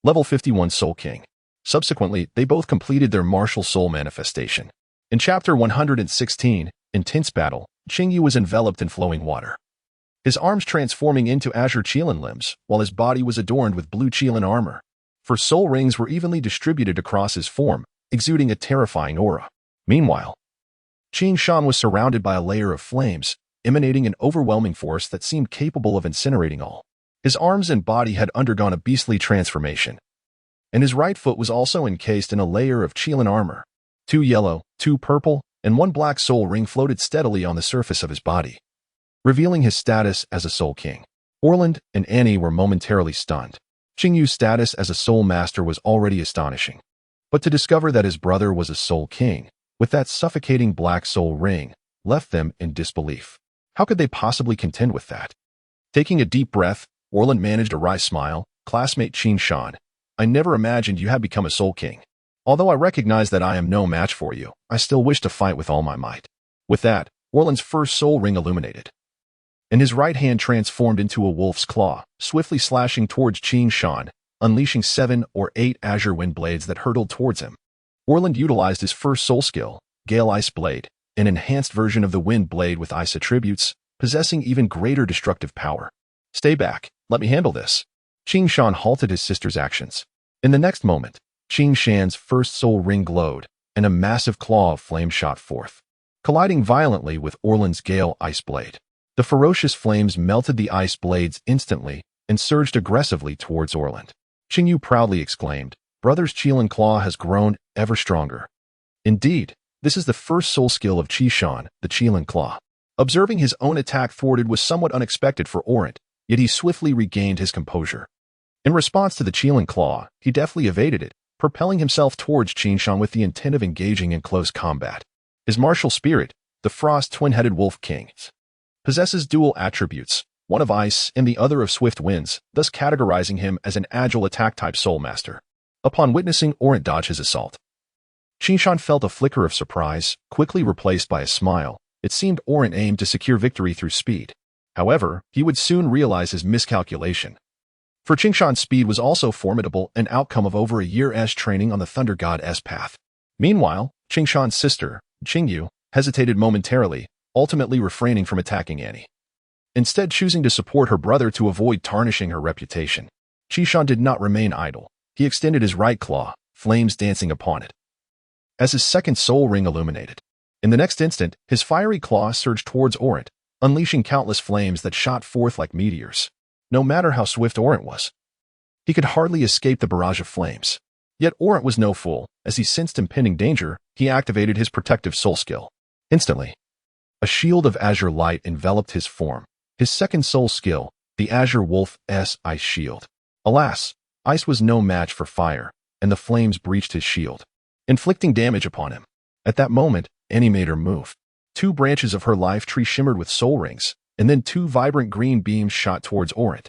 level 51 Soul King. Subsequently, they both completed their martial soul manifestation. In Chapter 116, Intense Battle, Qingyu was enveloped in flowing water, his arms transforming into azure Qilin limbs, while his body was adorned with blue Qilin armor. For soul rings were evenly distributed across his form, exuding a terrifying aura. Meanwhile, Qing Shan was surrounded by a layer of flames, emanating an overwhelming force that seemed capable of incinerating all. His arms and body had undergone a beastly transformation, and his right foot was also encased in a layer of Qilin armor. 2 yellow, 2 purple, and 1 black soul ring floated steadily on the surface of his body, revealing his status as a Soul King. Orland and Annie were momentarily stunned. Qingyu's status as a Soul Master was already astonishing, but to discover that his brother was a Soul King, with that suffocating black soul ring, left them in disbelief. How could they possibly contend with that? Taking a deep breath, Orland managed a wry smile. Classmate Qing Shan, I never imagined you had become a Soul King. Although I recognize that I am no match for you, I still wish to fight with all my might. With that, Orland's first soul ring illuminated, and his right hand transformed into a wolf's claw, swiftly slashing towards Qing Shan, unleashing 7 or 8 azure wind blades that hurtled towards him. Orland utilized his first soul skill, Gale Ice Blade, an enhanced version of the wind blade with ice attributes, possessing even greater destructive power. Stay back, let me handle this. Qing Shan halted his sister's actions. In the next moment, Qing Shan's first soul ring glowed, and a massive claw of flame shot forth, colliding violently with Orland's Gale Ice Blade. The ferocious flames melted the ice blades instantly and surged aggressively towards Orland. Qingyu proudly exclaimed, Brother's Qilin Claw has grown ever stronger. Indeed, this is the first soul skill of Qi Shan, the Qilin Claw. Observing his own attack thwarted was somewhat unexpected for Orland, yet he swiftly regained his composure. In response to the Qilin Claw, he deftly evaded it, propelling himself towards Qing Shan with the intent of engaging in close combat. His martial spirit, the Frost Twin-Headed Wolf King, possesses dual attributes, one of ice and the other of swift winds, thus categorizing him as an agile attack-type Soulmaster. Upon witnessing Orant dodge his assault, Qing Shan felt a flicker of surprise, quickly replaced by a smile. It seemed Orant aimed to secure victory through speed. However, he would soon realize his miscalculation. For Qing Shan's speed was also formidable, an outcome of over a year's training on the Thunder God's path. Meanwhile, Qing Shan's sister, Qingyu, hesitated momentarily, ultimately refraining from attacking Annie, instead choosing to support her brother to avoid tarnishing her reputation. Qi Shan did not remain idle. He extended his right claw, flames dancing upon it, as his second soul ring illuminated. In the next instant, his fiery claw surged towards Orant, unleashing countless flames that shot forth like meteors. No matter how swift Orant was, he could hardly escape the barrage of flames. Yet Orant was no fool. As he sensed impending danger, he activated his protective soul skill. Instantly, a shield of azure light enveloped his form. His second soul skill, the Azure Wolf's Ice Shield. Alas, ice was no match for fire, and the flames breached his shield, inflicting damage upon him. At that moment, Annie made her move. 2 branches of her life tree shimmered with soul rings, and then 2 vibrant green beams shot towards Orant.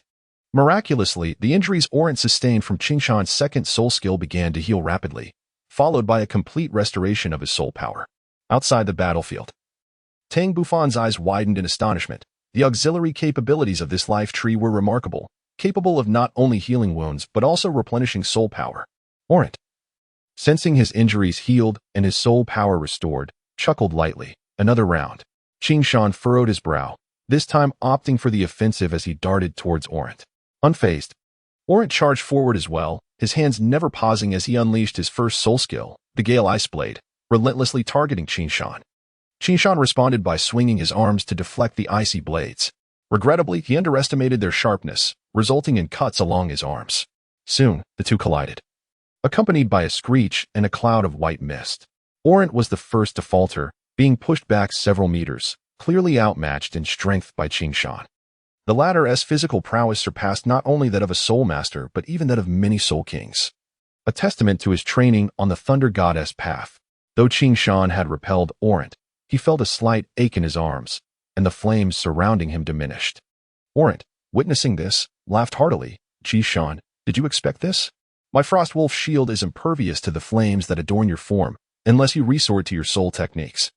Miraculously, the injuries Orant sustained from Qing Shan's second soul skill began to heal rapidly, followed by a complete restoration of his soul power. Outside the battlefield, Tang Bufan's eyes widened in astonishment. The auxiliary capabilities of this life tree were remarkable, capable of not only healing wounds but also replenishing soul power. Orant, sensing his injuries healed and his soul power restored, chuckled lightly. Another round. Qing Shan furrowed his brow, this time opting for the offensive as he darted towards Orant. Unfazed, Orant charged forward as well, his hands never pausing as he unleashed his first soul skill, the Gale Ice Blade, relentlessly targeting Qingshan. Qingshan responded by swinging his arms to deflect the icy blades. Regrettably, he underestimated their sharpness, resulting in cuts along his arms. Soon, the two collided, accompanied by a screech and a cloud of white mist. Orant was the first to falter, being pushed back several meters, clearly outmatched in strength by Qingshan. The latter's physical prowess surpassed not only that of a Soulmaster but even that of many Soul Kings, a testament to his training on the Thunder Goddess path. Though Qingshan had repelled Orant, he felt a slight ache in his arms, and the flames surrounding him diminished. Orant, witnessing this, laughed heartily. Qingshan, did you expect this? My Frostwolf shield is impervious to the flames that adorn your form, unless you resort to your soul techniques.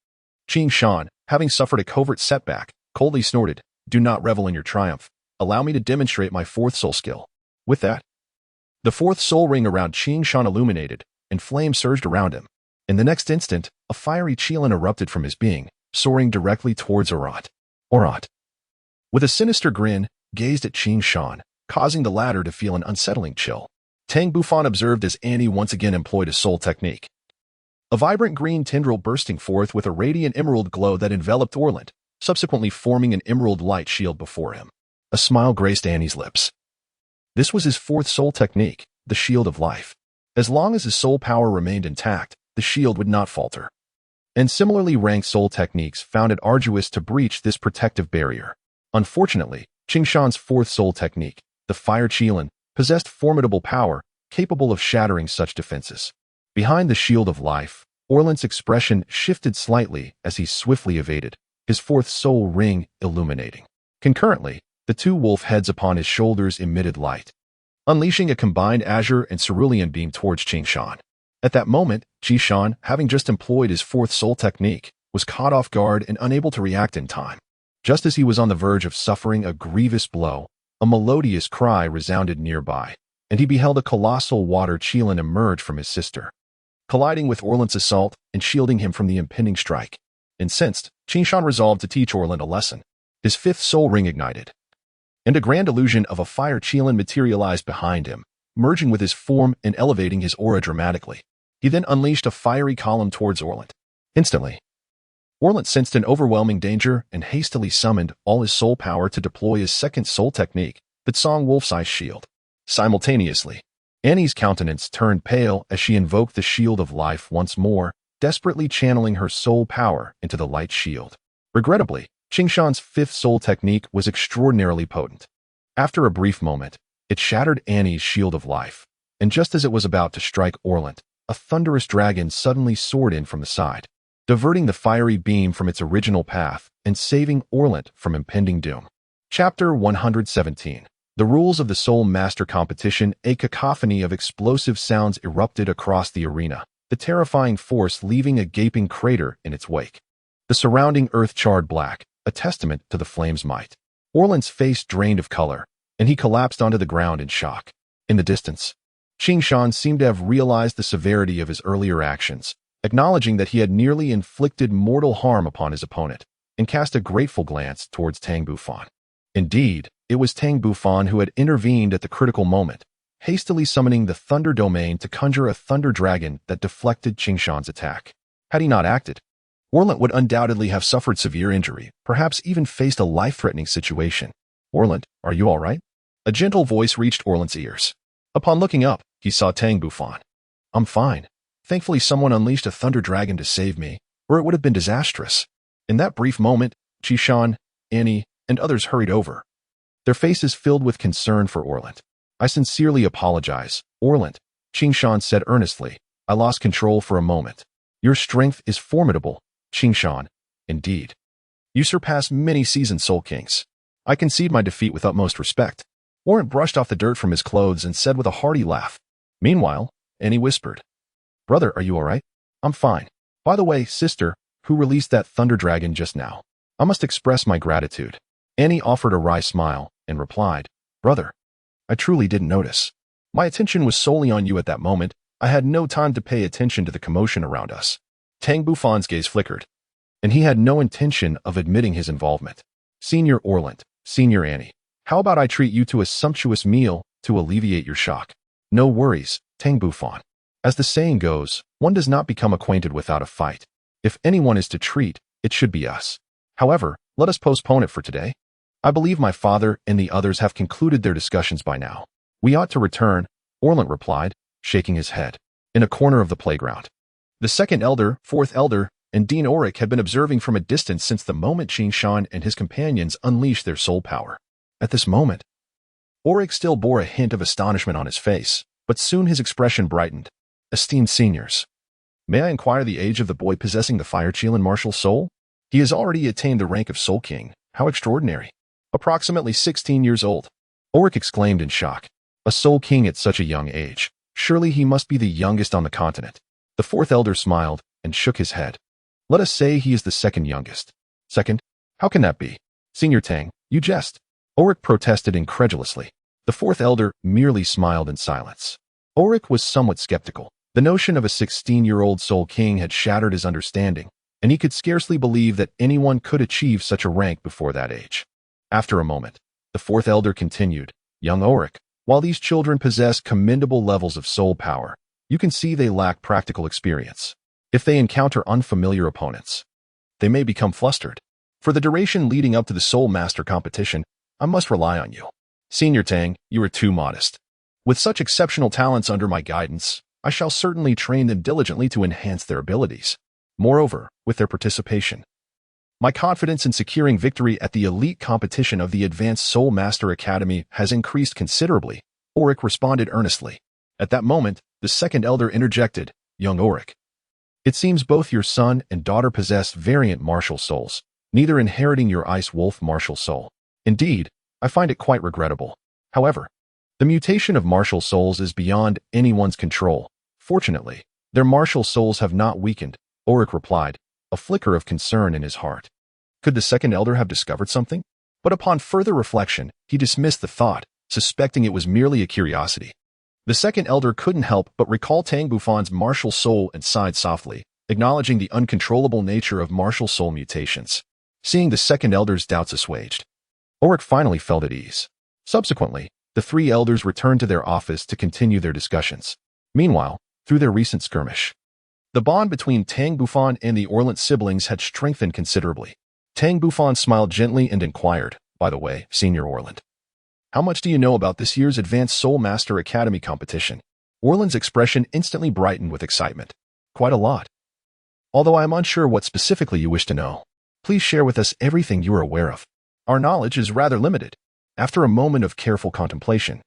Qingshan, having suffered a covert setback, coldly snorted, do not revel in your triumph. Allow me to demonstrate my fourth soul skill. With that, the fourth soul ring around Qingshan illuminated, and flames surged around him. In the next instant, a fiery Qilin erupted from his being, soaring directly towards Orant. Orant, with a sinister grin, gazed at Qingshan, causing the latter to feel an unsettling chill. Tang Bufan observed as Annie once again employed a soul technique. A vibrant green tendril bursting forth with a radiant emerald glow that enveloped Orlant, subsequently forming an emerald light shield before him. A smile graced Annie's lips. This was his fourth soul technique, the Shield of Life. As long as his soul power remained intact, the shield would not falter. And similarly ranked soul techniques found it arduous to breach this protective barrier. Unfortunately, Qingshan's fourth soul technique, the Fire Qilin, possessed formidable power, capable of shattering such defenses. Behind the Shield of Life, Orlant's expression shifted slightly as he swiftly evaded, his fourth soul ring illuminating. Concurrently, the two wolf heads upon his shoulders emitted light, unleashing a combined azure and cerulean beam towards Qingshan. At that moment, Qingshan, having just employed his fourth soul technique, was caught off guard and unable to react in time. Just as he was on the verge of suffering a grievous blow, a melodious cry resounded nearby, and he beheld a colossal water Qilin emerge from his sister, colliding with Orlant's assault and shielding him from the impending strike. Incensed, Qingshan resolved to teach Orlant a lesson. His fifth soul ring ignited, and a grand illusion of a fire Qilin materialized behind him, merging with his form and elevating his aura dramatically. He then unleashed a fiery column towards Orlant. Instantly, Orlant sensed an overwhelming danger and hastily summoned all his soul power to deploy his second soul technique, the Tsong Wolf's Ice Shield. Simultaneously, Annie's countenance turned pale as she invoked the Shield of Life once more, desperately channeling her soul power into the light shield. Regrettably, Qingshan's fifth soul technique was extraordinarily potent. After a brief moment, it shattered Annie's Shield of Life, and just as it was about to strike Orlant, a thunderous dragon suddenly soared in from the side, diverting the fiery beam from its original path and saving Orlant from impending doom. Chapter 117. The rules of the Soulmaster competition. A cacophony of explosive sounds erupted across the arena, the terrifying force leaving a gaping crater in its wake. The surrounding earth charred black, a testament to the flame's might. Orlant's face drained of color, and he collapsed onto the ground in shock. In the distance, Qingshan seemed to have realized the severity of his earlier actions, acknowledging that he had nearly inflicted mortal harm upon his opponent, and cast a grateful glance towards Tang Bufan. Indeed, it was Tang Bufan who had intervened at the critical moment, hastily summoning the Thunder Domain to conjure a thunder dragon that deflected Qingshan's attack. Had he not acted, Orlant would undoubtedly have suffered severe injury, perhaps even faced a life-threatening situation. Orlant, are you all right? A gentle voice reached Orlant's ears. Upon looking up, he saw Tang Bufan. I'm fine. Thankfully, someone unleashed a thunder dragon to save me, or it would have been disastrous. In that brief moment, Qingshan, Annie, and others hurried over, their faces filled with concern for Orlant. I sincerely apologize, Orlant, Qingshan said earnestly. I lost control for a moment. Your strength is formidable, Qingshan. Indeed. You surpass many seasoned Soul Kings. I concede my defeat with utmost respect. Orlant brushed off the dirt from his clothes and said with a hearty laugh. Meanwhile, Annie whispered, Brother, are you all right? I'm fine. By the way, sister, who released that thunder dragon just now? I must express my gratitude. Annie offered a wry smile and replied, Brother, I truly didn't notice. My attention was solely on you at that moment. I had no time to pay attention to the commotion around us. Tang Bufan's gaze flickered, and he had no intention of admitting his involvement. Senior Orlant, Senior Annie, how about I treat you to a sumptuous meal to alleviate your shock? No worries, Tang Bufan. As the saying goes, one does not become acquainted without a fight. If anyone is to treat, it should be us. However, let us postpone it for today. I believe my father and the others have concluded their discussions by now. We ought to return, Orlant replied, shaking his head. In a corner of the playground, the second elder, fourth elder, and Dean Auric had been observing from a distance since the moment Qing Shan and his companions unleashed their soul power. At this moment, Auric still bore a hint of astonishment on his face, but soon his expression brightened. Esteemed seniors, may I inquire the age of the boy possessing the fire Qilin martial soul? He has already attained the rank of Soul King. How extraordinary. Approximately 16 years old. Auric exclaimed in shock. A Soul King at such a young age. Surely he must be the youngest on the continent. The fourth elder smiled and shook his head. Let us say he is the second youngest. Second? How can that be? Senior Tang, you jest. Auric protested incredulously. The fourth elder merely smiled in silence. Auric was somewhat skeptical. The notion of a 16-year-old Soul King had shattered his understanding, and he could scarcely believe that anyone could achieve such a rank before that age. After a moment, the fourth elder continued, Young Auric, while these children possess commendable levels of soul power, you can see they lack practical experience. If they encounter unfamiliar opponents, they may become flustered. For the duration leading up to the Soulmaster competition, I must rely on you. Senior Tang, you are too modest. With such exceptional talents under my guidance, I shall certainly train them diligently to enhance their abilities. Moreover, with their participation, my confidence in securing victory at the elite competition of the Advanced Soulmaster Academy has increased considerably, Auric responded earnestly. At that moment, the second elder interjected, Young Auric, it seems both your son and daughter possess variant martial souls, neither inheriting your Ice Wolf martial soul. Indeed, I find it quite regrettable. However, the mutation of martial souls is beyond anyone's control. Fortunately, their martial souls have not weakened, Auric replied, a flicker of concern in his heart. Could the second elder have discovered something? But upon further reflection, he dismissed the thought, suspecting it was merely a curiosity. The second elder couldn't help but recall Tang Bufan's martial soul and sighed softly, acknowledging the uncontrollable nature of martial soul mutations. Seeing the second elder's doubts assuaged, Auric finally felt at ease. Subsequently, the three elders returned to their office to continue their discussions. Meanwhile, through their recent skirmish, the bond between Tang Bufan and the Orlant siblings had strengthened considerably. Tang Bufan smiled gently and inquired, by the way, Senior Orlant, how much do you know about this year's Advanced Soulmaster Academy competition? Orland's expression instantly brightened with excitement. Quite a lot. Although I am unsure what specifically you wish to know, please share with us everything you are aware of. Our knowledge is rather limited. After a moment of careful contemplation,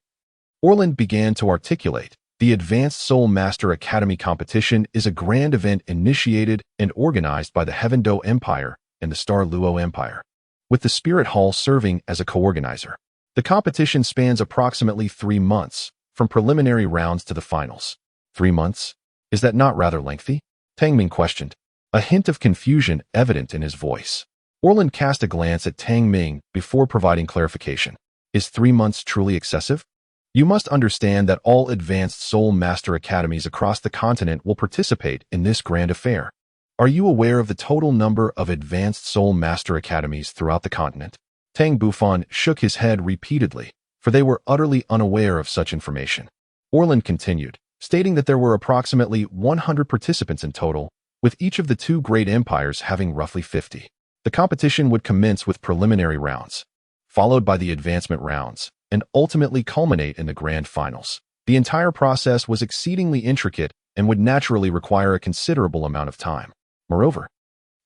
Orland began to articulate. The Advanced Soulmaster Academy competition is a grand event initiated and organized by the Heaven Do Empire and the Star Luo Empire, with the Spirit Hall serving as a co-organizer. The competition spans approximately 3 months, from preliminary rounds to the finals. 3 months? Is that not rather lengthy? Tang Ming questioned, a hint of confusion evident in his voice. Orland cast a glance at Tang Ming before providing clarification. Is 3 months truly excessive? You must understand that all Advanced Soulmaster Academies across the continent will participate in this grand affair. Are you aware of the total number of Advanced Soulmaster Academies throughout the continent? Tang Bufan shook his head repeatedly, for they were utterly unaware of such information. Orland continued, stating that there were approximately 100 participants in total, with each of the 2 great empires having roughly 50. The competition would commence with preliminary rounds, followed by the advancement rounds, and ultimately culminate in the grand finals. The entire process was exceedingly intricate and would naturally require a considerable amount of time. Moreover,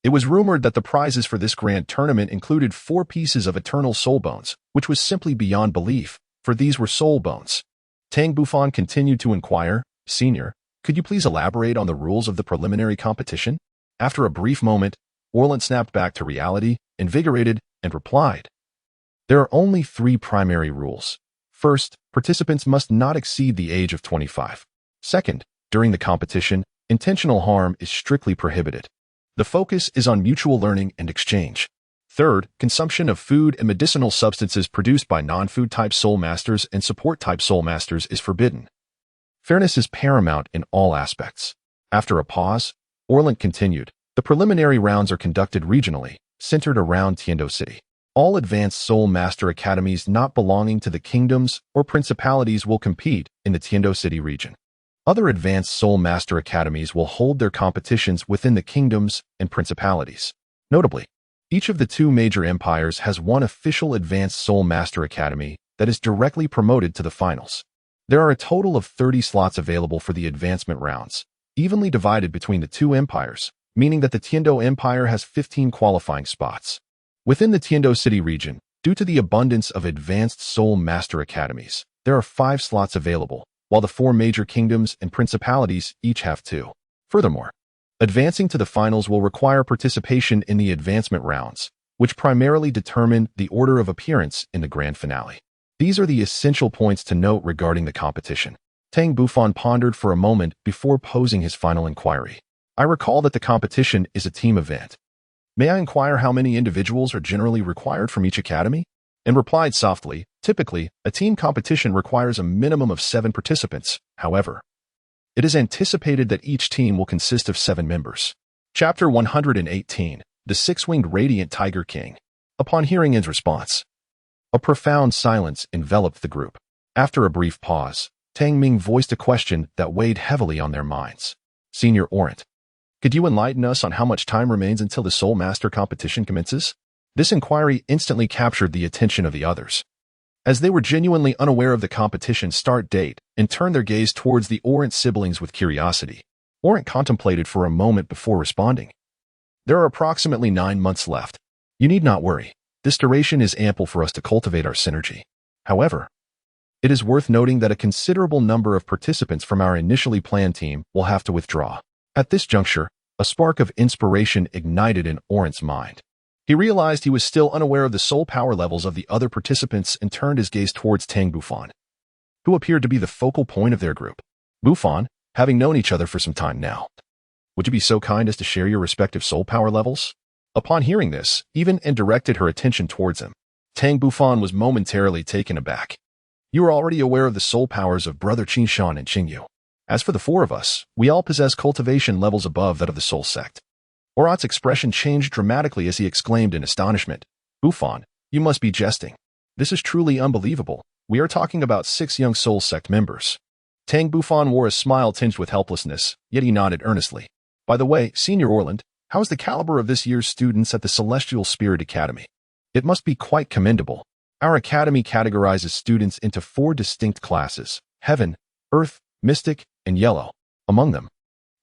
it was rumored that the prizes for this grand tournament included 4 pieces of eternal soul bones, which was simply beyond belief, for these were soul bones. Tang Bufan continued to inquire, Senior, could you please elaborate on the rules of the preliminary competition? After a brief moment, Orland snapped back to reality, invigorated, and replied, there are only 3 primary rules. First, participants must not exceed the age of 25. Second, during the competition, intentional harm is strictly prohibited. The focus is on mutual learning and exchange. Third, consumption of food and medicinal substances produced by non-food type soul masters and support type soul masters is forbidden. Fairness is paramount in all aspects. After a pause, Orland continued, the preliminary rounds are conducted regionally, centered around Tiando City. All advanced Soulmaster academies not belonging to the kingdoms or principalities will compete in the Tiando City region. Other advanced Soulmaster academies will hold their competitions within the kingdoms and principalities. Notably, each of the two major empires has one official advanced Soulmaster academy that is directly promoted to the finals. There are a total of 30 slots available for the advancement rounds, evenly divided between the two empires, meaning that the Tiando Empire has 15 qualifying spots. Within the Tiando City region, due to the abundance of advanced Soulmaster academies, there are 5 slots available, while the 4 major kingdoms and principalities each have 2. Furthermore, advancing to the finals will require participation in the advancement rounds, which primarily determine the order of appearance in the grand finale. These are the essential points to note regarding the competition. Tang Bufan pondered for a moment before posing his final inquiry. I recall that the competition is a team event. May I inquire how many individuals are generally required from each academy? And replied softly, typically, a team competition requires a minimum of 7 participants. However, it is anticipated that each team will consist of 7 members. Chapter 118, The Six-Winged Radiant Tiger King. Upon hearing In's response, a profound silence enveloped the group. After a brief pause, Tang Ming voiced a question that weighed heavily on their minds. Senior Orant, could you enlighten us on how much time remains until the Soulmaster competition commences? This inquiry instantly captured the attention of the others, as they were genuinely unaware of the competition's start date and turned their gaze towards the Orant siblings with curiosity. Orant contemplated for a moment before responding. There are approximately 9 months left. You need not worry. This duration is ample for us to cultivate our synergy. However, it is worth noting that a considerable number of participants from our initially planned team will have to withdraw. At this juncture, a spark of inspiration ignited in Orant's mind. He realized he was still unaware of the soul power levels of the other participants and turned his gaze towards Tang Bufan, who appeared to be the focal point of their group. Bufan, having known each other for some time now, would you be so kind as to share your respective soul power levels? Upon hearing this, even and directed her attention towards him. Tang Bufan was momentarily taken aback. You are already aware of the soul powers of Brother Qingshan and Qingyu. As for the 4 of us, we all possess cultivation levels above that of the Soul Sect. Orant's expression changed dramatically as he exclaimed in astonishment. Bufan, you must be jesting. This is truly unbelievable. We are talking about 6 young Soul Sect members. Tang Bufan wore a smile tinged with helplessness, yet he nodded earnestly. By the way, Senior Orland, how is the caliber of this year's students at the Celestial Spirit Academy? It must be quite commendable. Our academy categorizes students into 4 distinct classes: Heaven, Earth, Mystic, and Yellow. Among them,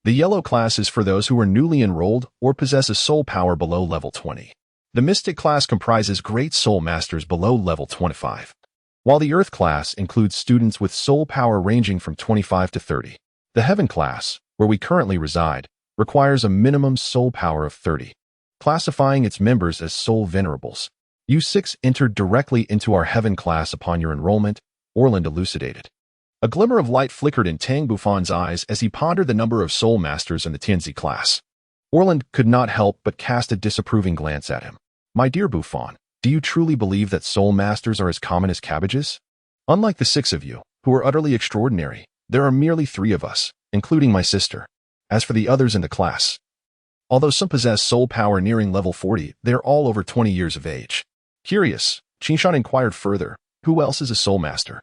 the Yellow class is for those who are newly enrolled or possess a soul power below level 20. The Mystic class comprises Great Soul Masters below level 25, while the Earth class includes students with soul power ranging from 25 to 30. The Heaven class, where we currently reside, requires a minimum soul power of 30, classifying its members as soul venerables. You 6 entered directly into our Heaven class upon your enrollment, Orland elucidated. A glimmer of light flickered in Tang Bufan's eyes as he pondered the number of Soul Masters in the Tianzi class. Orland could not help but cast a disapproving glance at him. My dear Bufan, do you truly believe that Soul Masters are as common as cabbages? Unlike the 6 of you, who are utterly extraordinary, there are merely 3 of us, including my sister. As for the others in the class, although some possess soul power nearing level 40, they are all over 20 years of age. Curious, Qingshan inquired further, who else is a Soul Master?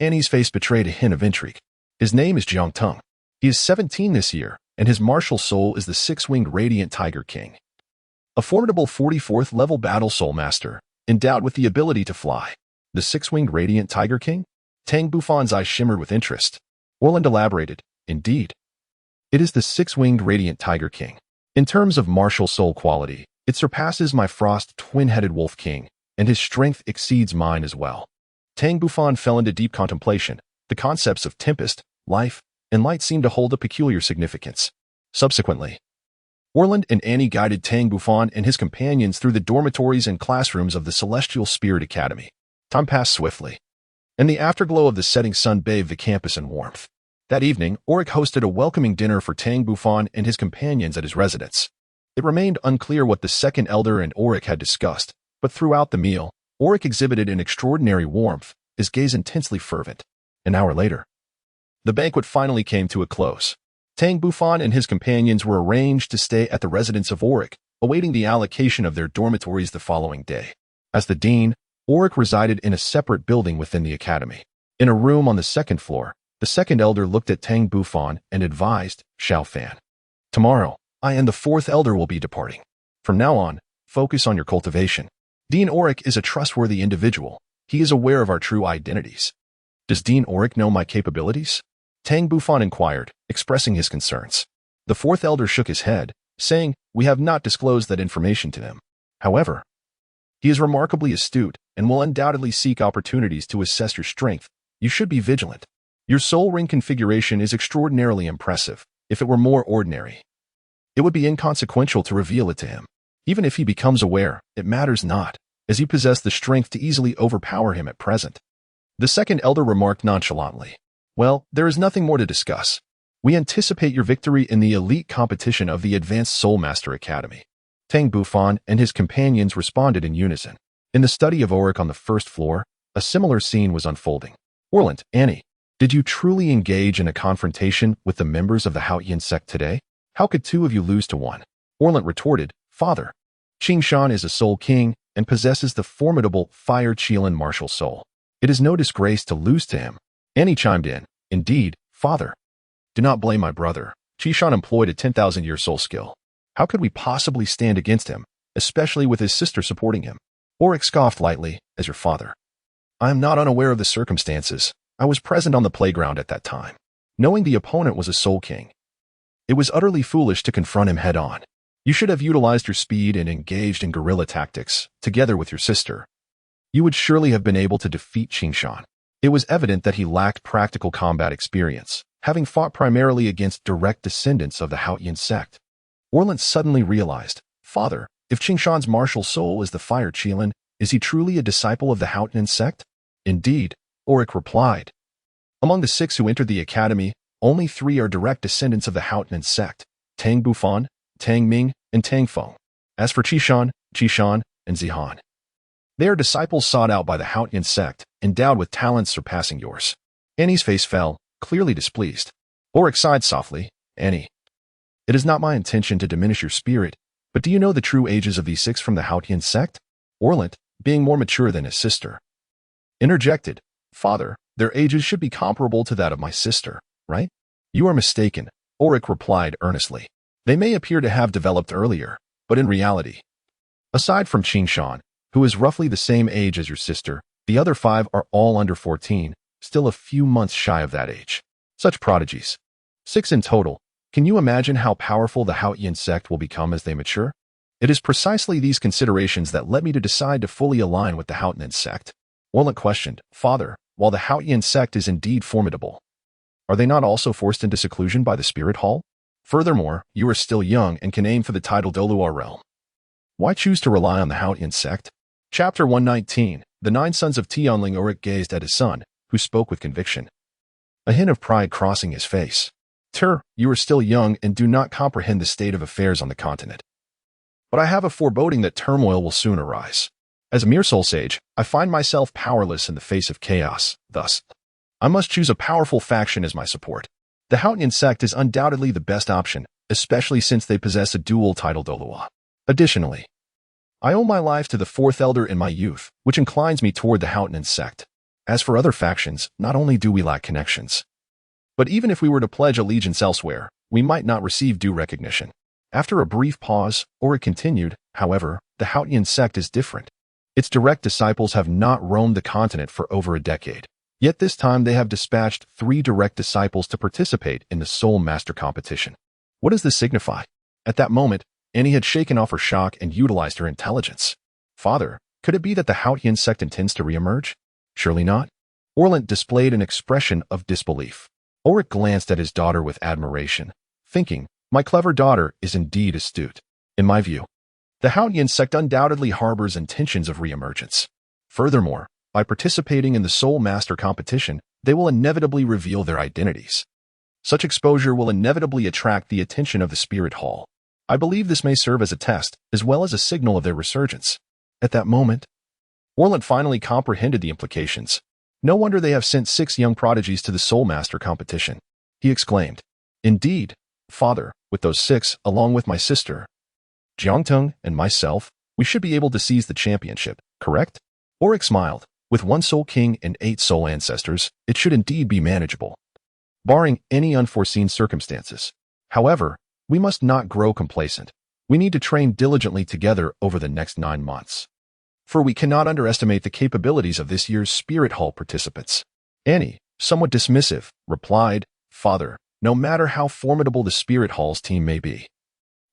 Annie's face betrayed a hint of intrigue. His name is Jiang Tung. He is 17 this year, and his martial soul is the 6-winged Radiant Tiger King, a formidable 44th level battle soul master, endowed with the ability to fly. The 6-winged Radiant Tiger King? Tang Bufan's eyes shimmered with interest. Orland elaborated, indeed. It is the 6-winged Radiant Tiger King. In terms of martial soul quality, it surpasses my Frost twin-headed Wolf King, and his strength exceeds mine as well. Tang Bufan fell into deep contemplation. The concepts of tempest, life, and light seemed to hold a peculiar significance. Subsequently, Orland and Annie guided Tang Bufan and his companions through the dormitories and classrooms of the Celestial Spirit Academy. Time passed swiftly, and the afterglow of the setting sun bathed the campus in warmth. That evening, Auric hosted a welcoming dinner for Tang Bufan and his companions at his residence. It remained unclear what the second elder and Auric had discussed, but throughout the meal, Auric exhibited an extraordinary warmth, his gaze intensely fervent. An hour later, the banquet finally came to a close. Tang Bufan and his companions were arranged to stay at the residence of Auric, awaiting the allocation of their dormitories the following day. As the dean, Auric resided in a separate building within the academy. In a room on the second floor, the second elder looked at Tang Bufan and advised Xiao Fan. Tomorrow, I and the fourth elder will be departing. From now on, focus on your cultivation. Dean Auric is a trustworthy individual. He is aware of our true identities. Does Dean Auric know my capabilities? Tang Bufan inquired, expressing his concerns. The fourth elder shook his head, saying, we have not disclosed that information to him. However, he is remarkably astute and will undoubtedly seek opportunities to assess your strength. You should be vigilant. Your soul ring configuration is extraordinarily impressive. If it were more ordinary, it would be inconsequential to reveal it to him. Even if he becomes aware, it matters not, as you possess the strength to easily overpower him at present. The second elder remarked nonchalantly, well, there is nothing more to discuss. We anticipate your victory in the elite competition of the Advanced Soulmaster Academy. Tang Bufan and his companions responded in unison. In the study of Auric on the first floor, a similar scene was unfolding. Orlant, Annie, did you truly engage in a confrontation with the members of the Haotian Sect today? How could two of you lose to one? Orlant retorted, Father, Qingshan is a soul king and possesses the formidable fire Qilin martial soul. It is no disgrace to lose to him. Annie chimed in, indeed, Father. Do not blame my brother. Qishan employed a 10,000-year soul skill. How could we possibly stand against him, especially with his sister supporting him? Auric scoffed lightly, as your father. I am not unaware of the circumstances. I was present on the playground at that time. Knowing the opponent was a soul king, it was utterly foolish to confront him head-on. You should have utilized your speed and engaged in guerrilla tactics, together with your sister. You would surely have been able to defeat Qingshan. It was evident that he lacked practical combat experience, having fought primarily against direct descendants of the Haotian Sect. Orlant suddenly realized, Father, if Qingshan's martial soul is the fire Qilin, is he truly a disciple of the Haotian Sect? Indeed, Auric replied. Among the 6 who entered the academy, only 3 are direct descendants of the Haotian Sect, Tang Bufan, Tang Ming, and Tang Feng. As for Qishan, and Zihan, they are disciples sought out by the Haotian Sect, endowed with talents surpassing yours. Annie's face fell, clearly displeased. Auric sighed softly, Annie, it is not my intention to diminish your spirit, but do you know the true ages of these 6 from the Haotian Sect? Orlant, being more mature than his sister, interjected, Father, their ages should be comparable to that of my sister, right? You are mistaken, Auric replied earnestly. They may appear to have developed earlier, but in reality, aside from Qingshan, who is roughly the same age as your sister, the other 5 are all under 14, still a few months shy of that age. Such prodigies. 6 in total. Can you imagine how powerful the Haotian Sect will become as they mature? It is precisely these considerations that led me to decide to fully align with the Haotian Sect. Orlant questioned, Father, while the Haotian Sect is indeed formidable, are they not also forced into seclusion by the Spirit Hall? Furthermore, you are still young and can aim for the title Douluo realm. Why choose to rely on the Haotian Sect? Chapter 119. The 9 sons of Tianling. Auric gazed at his son, who spoke with conviction, a hint of pride crossing his face. You are still young and do not comprehend the state of affairs on the continent. But I have a foreboding that turmoil will soon arise. As a mere soul sage, I find myself powerless in the face of chaos. Thus, I must choose a powerful faction as my support. The Haotian Sect is undoubtedly the best option, especially since they possess a dual title Douluo. Additionally, I owe my life to the 4th elder in my youth, which inclines me toward the Haotian Sect. As for other factions, not only do we lack connections, but even if we were to pledge allegiance elsewhere, we might not receive due recognition. After a brief pause, Auric continued, however, the Haotian Sect is different. Its direct disciples have not roamed the continent for over a decade. Yet this time they have dispatched 3 direct disciples to participate in the Soulmaster competition. What does this signify? At that moment, Annie had shaken off her shock and utilized her intelligence. Father, could it be that the Haotian Sect intends to reemerge? Surely not. Orlant displayed an expression of disbelief. Auric glanced at his daughter with admiration, thinking, my clever daughter is indeed astute. In my view, the Haotian Sect undoubtedly harbors intentions of reemergence. Furthermore, by participating in the Soulmaster competition, they will inevitably reveal their identities. Such exposure will inevitably attract the attention of the Spirit Hall. I believe this may serve as a test, as well as a signal of their resurgence. At that moment, Orlant finally comprehended the implications. No wonder they have sent 6 young prodigies to the Soulmaster competition. He exclaimed, Indeed, Father, with those 6, along with my sister, Jiangtung, and myself, we should be able to seize the championship. correct? Ulrich smiled. With 1 soul king and 8 soul ancestors, it should indeed be manageable, barring any unforeseen circumstances. However, we must not grow complacent. We need to train diligently together over the next 9 months. For we cannot underestimate the capabilities of this year's Spirit Hall participants. Annie, somewhat dismissive, replied, Father, no matter how formidable the Spirit Hall's team may be,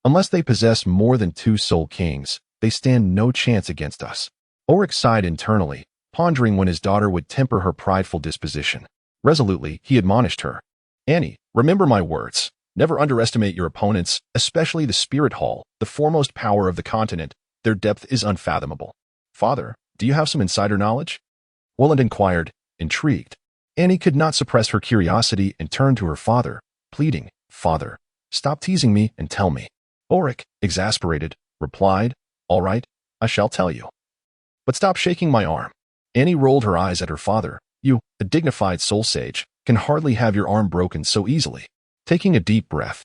unless they possess more than 2 soul kings, they stand no chance against us. Ulrich sighed internally, pondering when his daughter would temper her prideful disposition. Resolutely, he admonished her. Annie, remember my words. Never underestimate your opponents, especially the Spirit Hall, the foremost power of the continent. Their depth is unfathomable. Father, do you have some insider knowledge? Orland inquired, intrigued. Annie could not suppress her curiosity and turned to her father, pleading, Father, stop teasing me and tell me. Ulrich, exasperated, replied, All right, I shall tell you. But stop shaking my arm. Annie rolled her eyes at her father. You, a dignified soul sage, can hardly have your arm broken so easily. Taking a deep breath,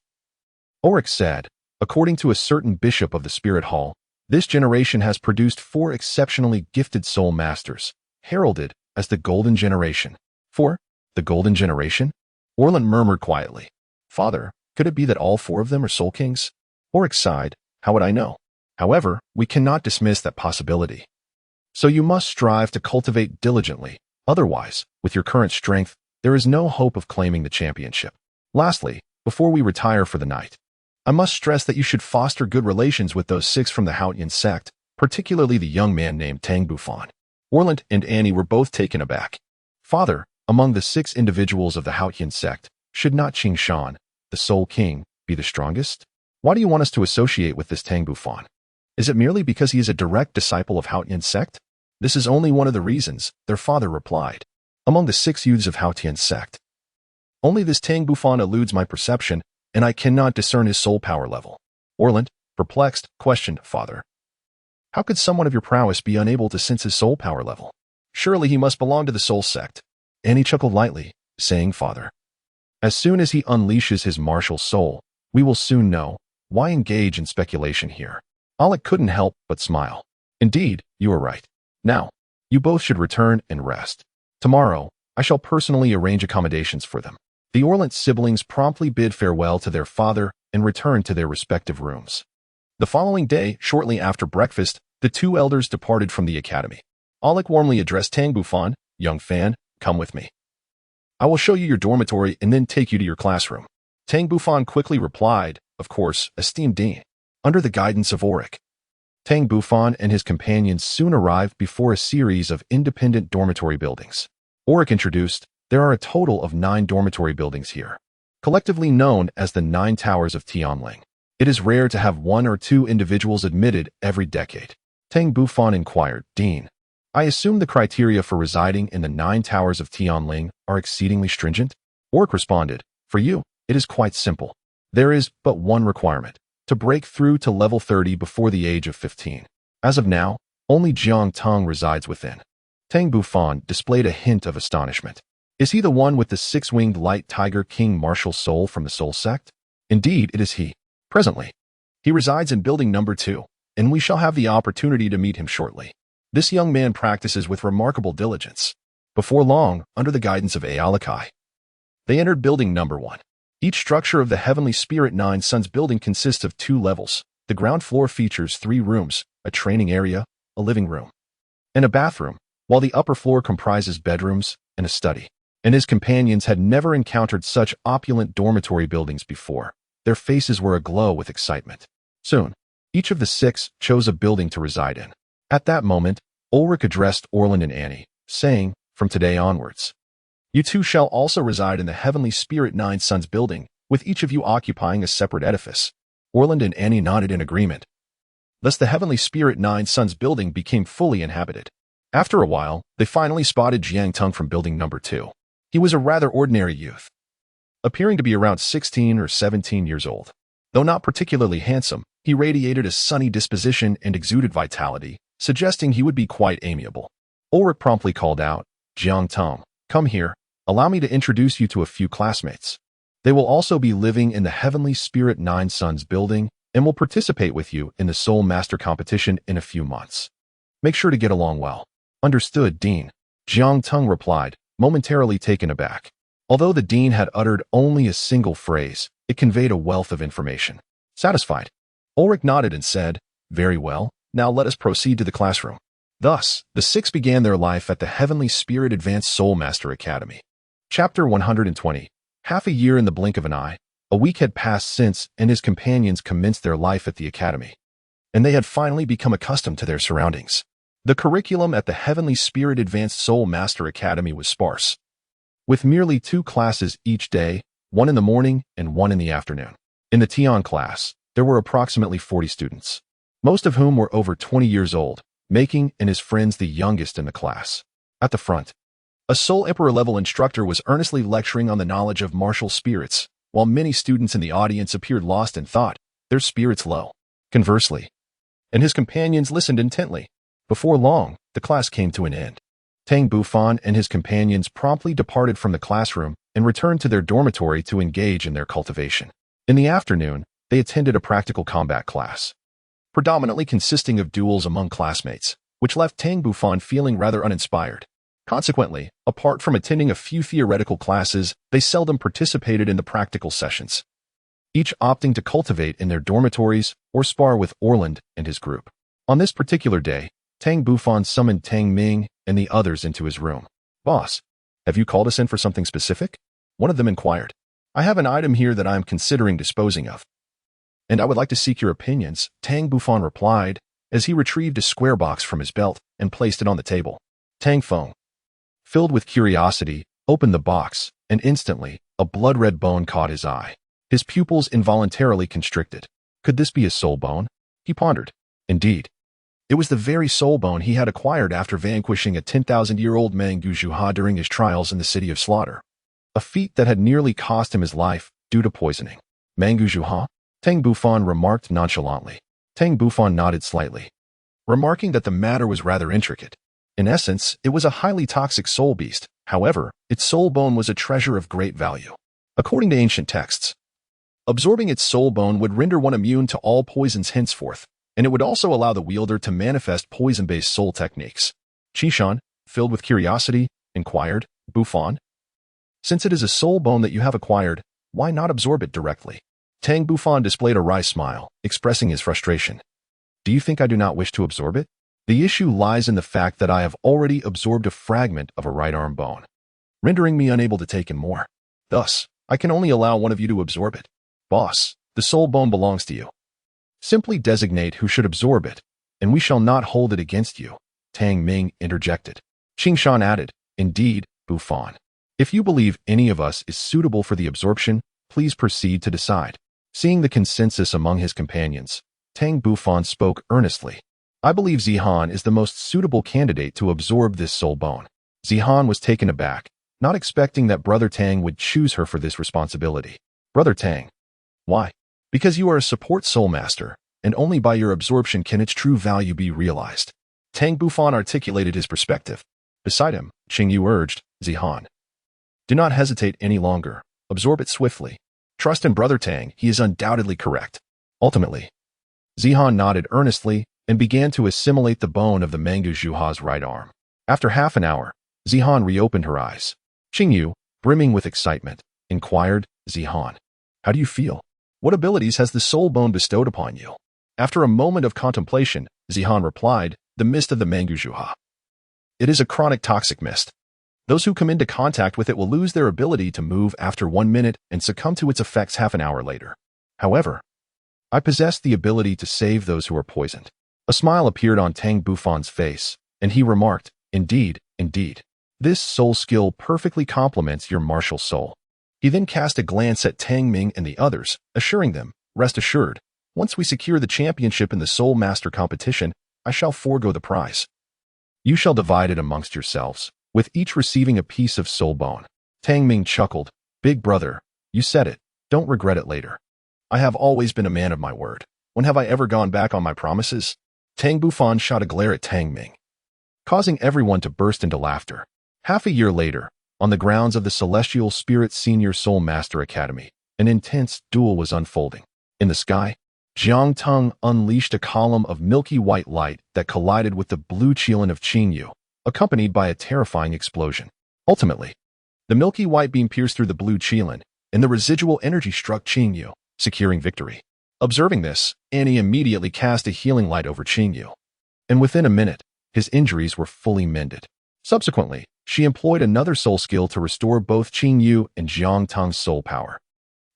Ulrich said, according to a certain bishop of the Spirit Hall, this generation has produced 4 exceptionally gifted soul masters, heralded as the Golden Generation. 4? The Golden Generation? Orland murmured quietly. Father, could it be that all 4 of them are soul kings? Ulrich sighed. How would I know? However, we cannot dismiss that possibility. So you must strive to cultivate diligently. Otherwise, with your current strength, there is no hope of claiming the championship. Lastly, before we retire for the night, I must stress that you should foster good relations with those 6 from the Haotian Sect, particularly the young man named Tang Bufan. Orland and Annie were both taken aback. Father, among the 6 individuals of the Haotian Sect, should not Qing Shan, the Soul King, be the strongest? Why do you want us to associate with this Tang Bufan? Is it merely because he is a direct disciple of Haotian Sect? This is only one of the reasons, their father replied. Among the 6 youths of Haotian Sect, only this Tang Bufan eludes my perception, and I cannot discern his soul power level. Orland, perplexed, questioned, Father. How could someone of your prowess be unable to sense his soul power level? Surely he must belong to the Soul Sect. Annie chuckled lightly, saying, Father, as soon as he unleashes his martial soul, we will soon know. Why engage in speculation here? Alec couldn't help but smile. Indeed, you are right. Now, you both should return and rest. Tomorrow, I shall personally arrange accommodations for them. The Orland siblings promptly bid farewell to their father and returned to their respective rooms. The following day, shortly after breakfast, the 2 elders departed from the academy. Alec warmly addressed Tang Bufan, Young Fan, come with me. I will show you your dormitory and then take you to your classroom. Tang Bufan quickly replied, Of course, esteemed Dean. Under the guidance of Ulrich. Tang Bufan and his companions soon arrived before a series of independent dormitory buildings. Ulrich introduced, there are a total of 9 dormitory buildings here, collectively known as the 9 Towers of Tianling. It is rare to have 1 or 2 individuals admitted every decade. Tang Bufan inquired, Dean, I assume the criteria for residing in the 9 Towers of Tianling are exceedingly stringent? Ulrich responded, for you, it is quite simple. There is but one requirement, to break through to level 30 before the age of 15. As of now, only Jiang Tong resides within. Tang Bufan displayed a hint of astonishment. Is he the one with the 6-winged light tiger king martial soul from the Soul Sect? Indeed, it is he. Presently, he resides in building number 2, and we shall have the opportunity to meet him shortly. This young man practices with remarkable diligence. Before long, under the guidance of Alakai, they entered building number 1. Each structure of the Heavenly Spirit 9 Suns building consists of 2 levels. The ground floor features 3 rooms, a training area, a living room, and a bathroom, while the upper floor comprises bedrooms and a study. And his companions had never encountered such opulent dormitory buildings before. Their faces were aglow with excitement. Soon, each of the 6 chose a building to reside in. At that moment, Ulrich addressed Orland and Annie, saying, from today onwards, you 2 shall also reside in the Heavenly Spirit 9 Suns building, with each of you occupying a separate edifice. Orland and Annie nodded in agreement. Thus the Heavenly Spirit 9 Suns building became fully inhabited. After a while, they finally spotted Jiang Tong from building number 2. He was a rather ordinary youth, appearing to be around 16 or 17 years old. Though not particularly handsome, he radiated a sunny disposition and exuded vitality, suggesting he would be quite amiable. Ulrich promptly called out, Jiang Tong, come here, allow me to introduce you to a few classmates. They will also be living in the Heavenly Spirit 9 Suns building and will participate with you in the Soulmaster competition in a few months. Make sure to get along well. Understood, Dean. Jiang Teng replied, momentarily taken aback. Although the dean had uttered only a single phrase, it conveyed a wealth of information. Satisfied, Ulrich nodded and said, very well, now let us proceed to the classroom. Thus, the six began their life at the Heavenly Spirit Advanced Soulmaster Academy. Chapter 120. Half a year in the blink of an eye, a week had passed since and his companions commenced their life at the academy. And they had finally become accustomed to their surroundings. The curriculum at the Heavenly Spirit Advanced Soulmaster Academy was sparse, with merely 2 classes each day, one in the morning and one in the afternoon. In the Tian class, there were approximately 40 students, most of whom were over 20 years old, making and his friends the youngest in the class. At the front, a Soul Emperor-level instructor was earnestly lecturing on the knowledge of martial spirits, while many students in the audience appeared lost in thought, their spirits low. Conversely, and his companions listened intently. Before long, the class came to an end. Tang Bufan and his companions promptly departed from the classroom and returned to their dormitory to engage in their cultivation. In the afternoon, they attended a practical combat class, predominantly consisting of duels among classmates, which left Tang Bufan feeling rather uninspired. Consequently, apart from attending a few theoretical classes, they seldom participated in the practical sessions, each opting to cultivate in their dormitories or spar with Orland and his group. On this particular day, Tang Bufan summoned Tang Ming and the others into his room. Boss, have you called us in for something specific? One of them inquired. I have an item here that I am considering disposing of, and I would like to seek your opinions, Tang Bufan replied, as he retrieved a square box from his belt and placed it on the table. Tang Feng, filled with curiosity, opened the box, and instantly, a blood-red bone caught his eye. His pupils involuntarily constricted. Could this be a soul bone? He pondered. Indeed, it was the very soul bone he had acquired after vanquishing a 10,000-year-old Mangujuha during his trials in the City of Slaughter, a feat that had nearly cost him his life due to poisoning. Mangujuha? Tang Bufan remarked nonchalantly. Tang Bufan nodded slightly, remarking that the matter was rather intricate. In essence, it was a highly toxic soul beast. However, its soul bone was a treasure of great value. According to ancient texts, absorbing its soul bone would render one immune to all poisons henceforth, and it would also allow the wielder to manifest poison-based soul techniques. Qishan, filled with curiosity, inquired, Bufan, since it is a soul bone that you have acquired, why not absorb it directly? Tang Bufan displayed a wry smile, expressing his frustration. Do you think I do not wish to absorb it? The issue lies in the fact that I have already absorbed a fragment of a right arm bone, rendering me unable to take in more. Thus, I can only allow one of you to absorb it. Boss, the soul bone belongs to you. Simply designate who should absorb it, and we shall not hold it against you, Tang Ming interjected. Qingshan added, Indeed, Bufan. If you believe any of us is suitable for the absorption, please proceed to decide. Seeing the consensus among his companions, Tang Bufan spoke earnestly. I believe Zihan is the most suitable candidate to absorb this soul bone. Zihan was taken aback, not expecting that Brother Tang would choose her for this responsibility. Brother Tang. Why? Because you are a support Soulmaster, and only by your absorption can its true value be realized. Tang Bufan articulated his perspective. Beside him, Qingyu urged, Zihan, do not hesitate any longer. Absorb it swiftly. Trust in Brother Tang, he is undoubtedly correct. Ultimately, Zihan nodded earnestly and began to assimilate the bone of the Mangujuha's right arm. After half an hour, Zihan reopened her eyes. Qingyu, brimming with excitement, inquired, Zihan, how do you feel? What abilities has the soul bone bestowed upon you? After a moment of contemplation, Zihan replied, the mist of the Mangujuha. It is a chronic toxic mist. Those who come into contact with it will lose their ability to move after 1 minute and succumb to its effects half an hour later. However, I possess the ability to save those who are poisoned. A smile appeared on Tang Bufan's face, and he remarked, Indeed, indeed. This soul skill perfectly complements your martial soul. He then cast a glance at Tang Ming and the others, assuring them, rest assured, once we secure the championship in the Soulmaster competition, I shall forego the prize. You shall divide it amongst yourselves, with each receiving a piece of soul bone. Tang Ming chuckled, Big brother, you said it, don't regret it later. I have always been a man of my word. When have I ever gone back on my promises? Tang Bufan shot a glare at Tang Ming, causing everyone to burst into laughter. Half a year later, on the grounds of the Celestial Spirit Senior Soulmaster Academy, an intense duel was unfolding. In the sky, Jiang Teng unleashed a column of milky white light that collided with the blue qilin of Qingyu, accompanied by a terrifying explosion. Ultimately, the milky white beam pierced through the blue qilin, and the residual energy struck Qingyu, securing victory. Observing this, Annie immediately cast a healing light over Qingyu, and within a minute, his injuries were fully mended. Subsequently, she employed another soul skill to restore both Qingyu and Jiang Teng's soul power.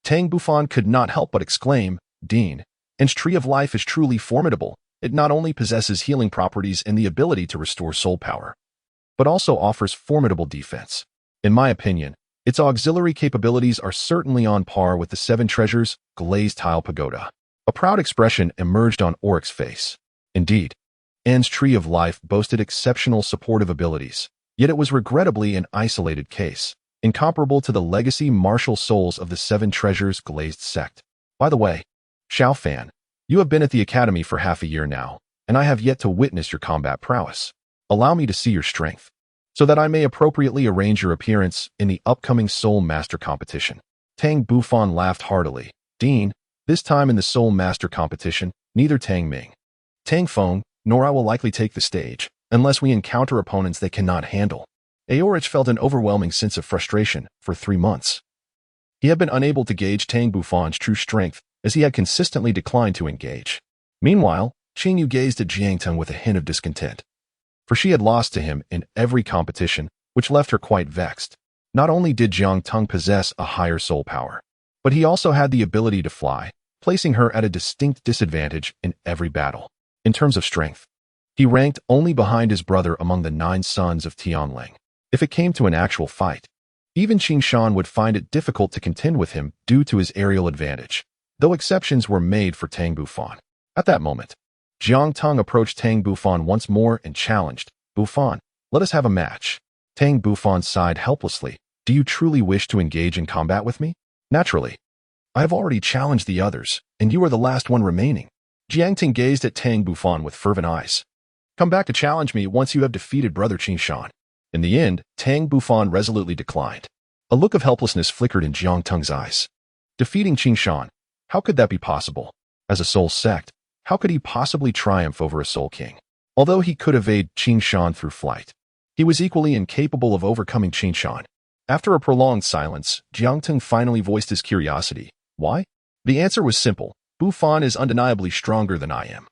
Tang Bufan could not help but exclaim, "Dean, An's Tree of Life is truly formidable. It not only possesses healing properties and the ability to restore soul power, but also offers formidable defense. In my opinion, its auxiliary capabilities are certainly on par with the Seven Treasures' glazed tile pagoda." A proud expression emerged on Auric's face. Indeed, An's Tree of Life boasted exceptional supportive abilities, yet it was regrettably an isolated case, incomparable to the legacy martial souls of the Seven Treasures' glazed sect. By the way, Xiao Fan, you have been at the academy for half a year now, and I have yet to witness your combat prowess. Allow me to see your strength, so that I may appropriately arrange your appearance in the upcoming Soulmaster competition. Tang Bufan laughed heartily. Dean, this time in the Soulmaster competition, neither Tang Ming, Tang Feng, nor I will likely take the stage, unless we encounter opponents they cannot handle. Aorich felt an overwhelming sense of frustration for 3 months. He had been unable to gauge Tang Bufan's true strength, as he had consistently declined to engage. Meanwhile, Qingyu gazed at Jiang Teng with a hint of discontent, for she had lost to him in every competition, which left her quite vexed. Not only did Jiang Teng possess a higher soul power, but he also had the ability to fly, placing her at a distinct disadvantage in every battle. In terms of strength, he ranked only behind his brother among the 9 sons of Tianling. If it came to an actual fight, even Qing Shan would find it difficult to contend with him due to his aerial advantage, though exceptions were made for Tang Bufan. At that moment, Jiang Teng approached Tang Bufan once more and challenged, "Bufan, let us have a match." Tang Bufan sighed helplessly. "Do you truly wish to engage in combat with me?" "Naturally. I have already challenged the others, and you are the last one remaining." Jiang Teng gazed at Tang Bufan with fervent eyes. "Come back to challenge me once you have defeated brother Qing Shan." In the end, Tang Bufan resolutely declined. A look of helplessness flickered in Jiang Teng's eyes. Defeating Qing Shan, how could that be possible? As a soul sect, how could he possibly triumph over a soul king? Although he could evade Qing Shan through flight, he was equally incapable of overcoming Qing Shan. After a prolonged silence, Jiang Teng finally voiced his curiosity. Why? The answer was simple. Bufan is undeniably stronger than I am.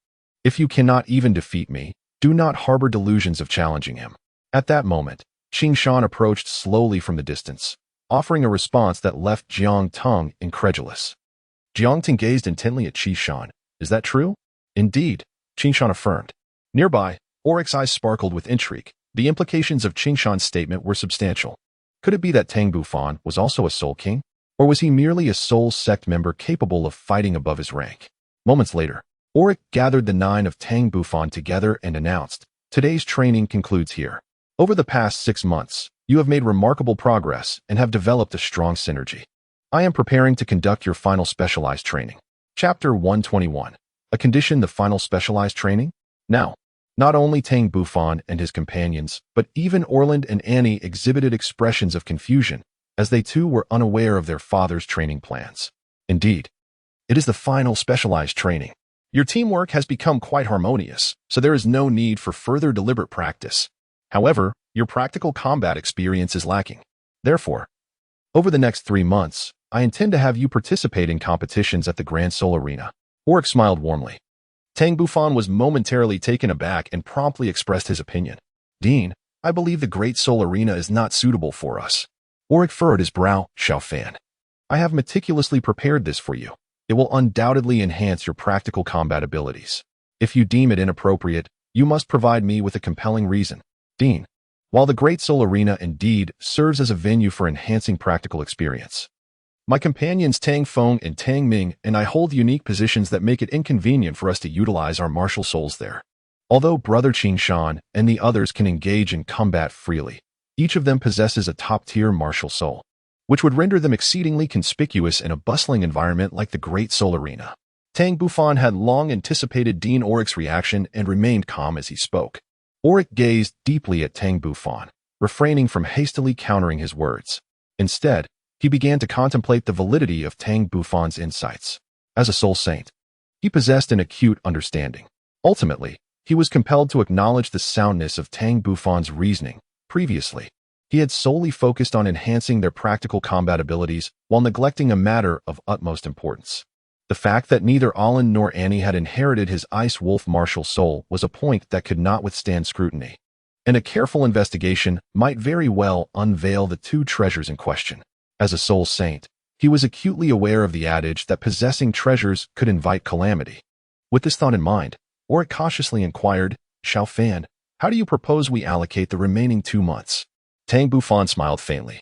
If you cannot even defeat me, do not harbor delusions of challenging him. At that moment, Qing Shan approached slowly from the distance, offering a response that left Jiang Teng incredulous. Jiang Teng gazed intently at Qing Shan. "Is that true?" "Indeed," Qing Shan affirmed. Nearby, Auric's eyes sparkled with intrigue. The implications of Qing Shan's statement were substantial. Could it be that Tang Bufan was also a soul king? Or was he merely a soul sect member capable of fighting above his rank? Moments later, Auric gathered the 9 of Tang Bufan together and announced, "Today's training concludes here. Over the past 6 months, you have made remarkable progress and have developed a strong synergy. I am preparing to conduct your final specialized training." Chapter 121. A condition the final specialized training? Now, not only Tang Bufan and his companions, but even Orland and Annie exhibited expressions of confusion, as they too were unaware of their father's training plans. Indeed, it is the final specialized training. Your teamwork has become quite harmonious, so there is no need for further deliberate practice. However, your practical combat experience is lacking. Therefore, over the next 3 months, I intend to have you participate in competitions at the Grand Soul Arena. Auric smiled warmly. Tang Bufan was momentarily taken aback and promptly expressed his opinion. "Dean, I believe the Great Soul Arena is not suitable for us." Auric furrowed his brow. "Xiao Fan, I have meticulously prepared this for you. It will undoubtedly enhance your practical combat abilities. If you deem it inappropriate, you must provide me with a compelling reason." "Dean, while the Great Soul Arena indeed serves as a venue for enhancing practical experience, my companions Tang Feng and Tang Ming and I hold unique positions that make it inconvenient for us to utilize our martial souls there. Although Brother Qing Shan and the others can engage in combat freely, each of them possesses a top-tier martial soul, which would render them exceedingly conspicuous in a bustling environment like the Great Soul Arena." Tang Bufan had long anticipated Dean Auric's reaction and remained calm as he spoke. Auric gazed deeply at Tang Bufan, refraining from hastily countering his words. Instead, he began to contemplate the validity of Tang Bufan's insights. As a soul saint, He possessed an acute understanding. Ultimately, he was compelled to acknowledge the soundness of Tang Bufan's reasoning. Previously, he had solely focused on enhancing their practical combat abilities while neglecting a matter of utmost importance. The fact that neither Alan nor Annie had inherited his ice wolf martial soul was a point that could not withstand scrutiny, and a careful investigation might very well unveil the two treasures in question. As a soul saint, he was acutely aware of the adage that possessing treasures could invite calamity. With this thought in mind, Auric cautiously inquired, "Xiao Fan, how do you propose we allocate the remaining 2 months?" Tang Bufan smiled faintly,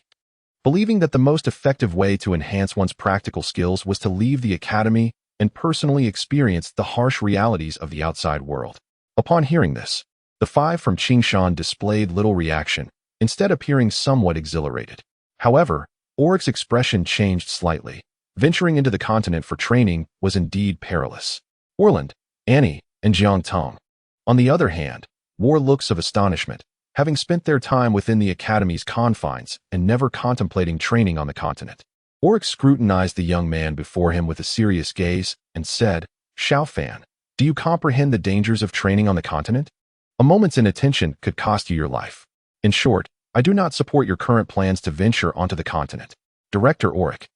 believing that the most effective way to enhance one's practical skills was to leave the academy and personally experience the harsh realities of the outside world. Upon hearing this, the 5 from Qingshan displayed little reaction, instead appearing somewhat exhilarated. However, Auric's expression changed slightly. Venturing into the continent for training was indeed perilous. Orland, Annie, and Jiang Tong, on the other hand, wore looks of astonishment, having spent their time within the academy's confines and never contemplating training on the continent. Auric scrutinized the young man before him with a serious gaze and said, "Xiao Fan, do you comprehend the dangers of training on the continent? A moment's inattention could cost you your life. In short, I do not support your current plans to venture onto the continent." "Director Auric,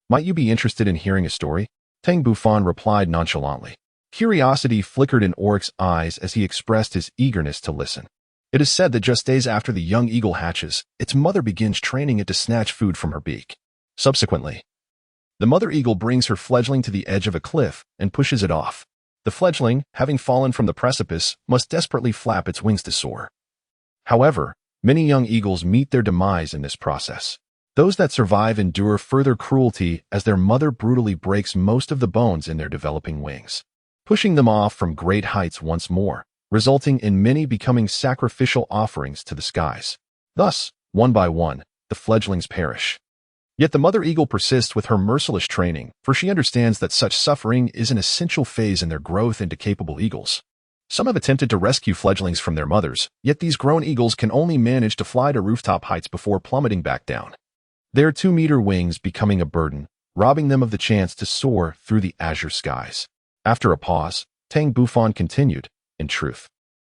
might you be interested in hearing a story?" Tang Bufan replied nonchalantly. Curiosity flickered in Auric's eyes as he expressed his eagerness to listen. It is said that just days after the young eagle hatches, its mother begins training it to snatch food from her beak. Subsequently, the mother eagle brings her fledgling to the edge of a cliff and pushes it off. The fledgling, having fallen from the precipice, must desperately flap its wings to soar. However, many young eagles meet their demise in this process. Those that survive endure further cruelty as their mother brutally breaks most of the bones in their developing wings, pushing them off from great heights once more, resulting in many becoming sacrificial offerings to the skies. Thus, one by one, the fledglings perish. Yet the mother eagle persists with her merciless training, for she understands that such suffering is an essential phase in their growth into capable eagles. Some have attempted to rescue fledglings from their mothers, yet these grown eagles can only manage to fly to rooftop heights before plummeting back down, their 2-meter wings becoming a burden, robbing them of the chance to soar through the azure skies. After a pause, Tang Bufan continued, "In truth,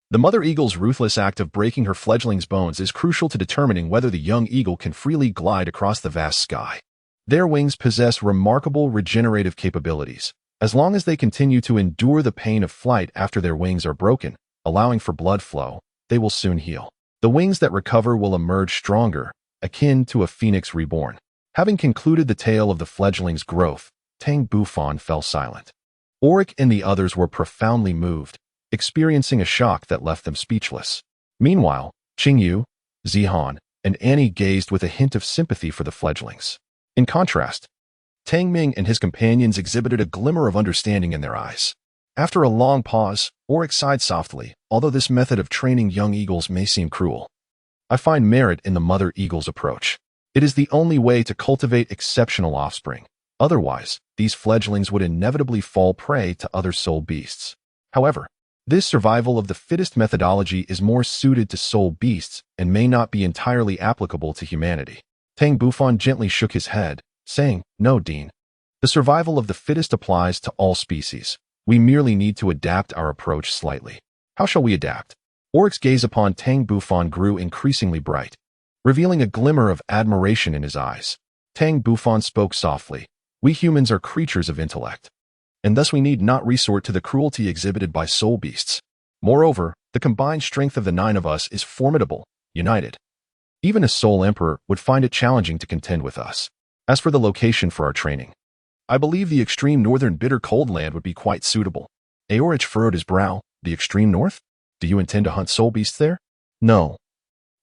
the mother eagle's ruthless act of breaking her fledgling's bones is crucial to determining whether the young eagle can freely glide across the vast sky. Their wings possess remarkable regenerative capabilities. As long as they continue to endure the pain of flight after their wings are broken, allowing for blood flow, they will soon heal. The wings that recover will emerge stronger, akin to a phoenix reborn." Having concluded the tale of the fledgling's growth, Tang Bufan fell silent. Auric and the others were profoundly moved, experiencing a shock that left them speechless. Meanwhile, Qingyu, Zihan, and Annie gazed with a hint of sympathy for the fledglings. In contrast, Tang Ming and his companions exhibited a glimmer of understanding in their eyes. After a long pause, Auric sighed softly, "Although this method of training young eagles may seem cruel, I find merit in the mother eagle's approach. It is the only way to cultivate exceptional offspring. Otherwise, these fledglings would inevitably fall prey to other soul beasts. However, this survival of the fittest methodology is more suited to soul beasts and may not be entirely applicable to humanity." Tang Bufan gently shook his head, saying, "No, Dean. The survival of the fittest applies to all species. We merely need to adapt our approach slightly." "How shall we adapt?" Auric's gaze upon Tang Bufan grew increasingly bright, revealing a glimmer of admiration in his eyes. Tang Bufan spoke softly, "We humans are creatures of intellect, and thus we need not resort to the cruelty exhibited by soul beasts. Moreover, the combined strength of the 9 of us is formidable, united. Even a soul emperor would find it challenging to contend with us. As for the location for our training, I believe the extreme northern bitter cold land would be quite suitable." Auric furrowed his brow. "The extreme north? Do you intend to hunt soul beasts there?" "No,"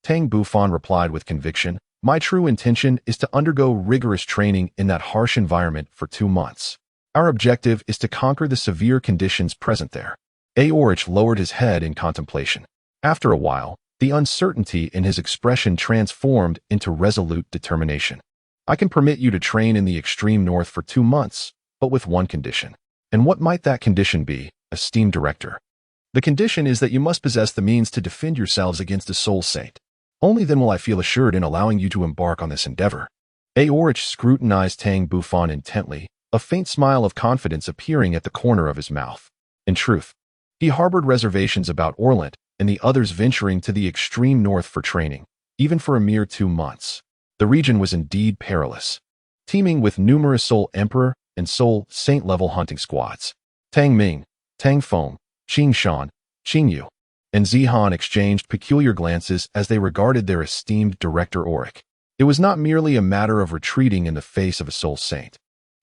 Tang Bufan replied with conviction. "My true intention is to undergo rigorous training in that harsh environment for 2 months. Our objective is to conquer the severe conditions present there." Auric lowered his head in contemplation. After a while, the uncertainty in his expression transformed into resolute determination. "I can permit you to train in the extreme north for 2 months, but with one condition." "And what might that condition be, esteemed director?" "The condition is that you must possess the means to defend yourselves against a soul saint. Only then will I feel assured in allowing you to embark on this endeavor." Auric scrutinized Tang Bufan intently, a faint smile of confidence appearing at the corner of his mouth. In truth, he harbored reservations about Orlant and the others venturing to the extreme north for training, even for a mere 2 months. The region was indeed perilous, teeming with numerous Soul Emperor and Soul Saint-level hunting squads. Tang Ming, Tang Feng, Qing Shan, Qing Yu, and Zihan exchanged peculiar glances as they regarded their esteemed director Auric. It was not merely a matter of retreating in the face of a Soul Saint.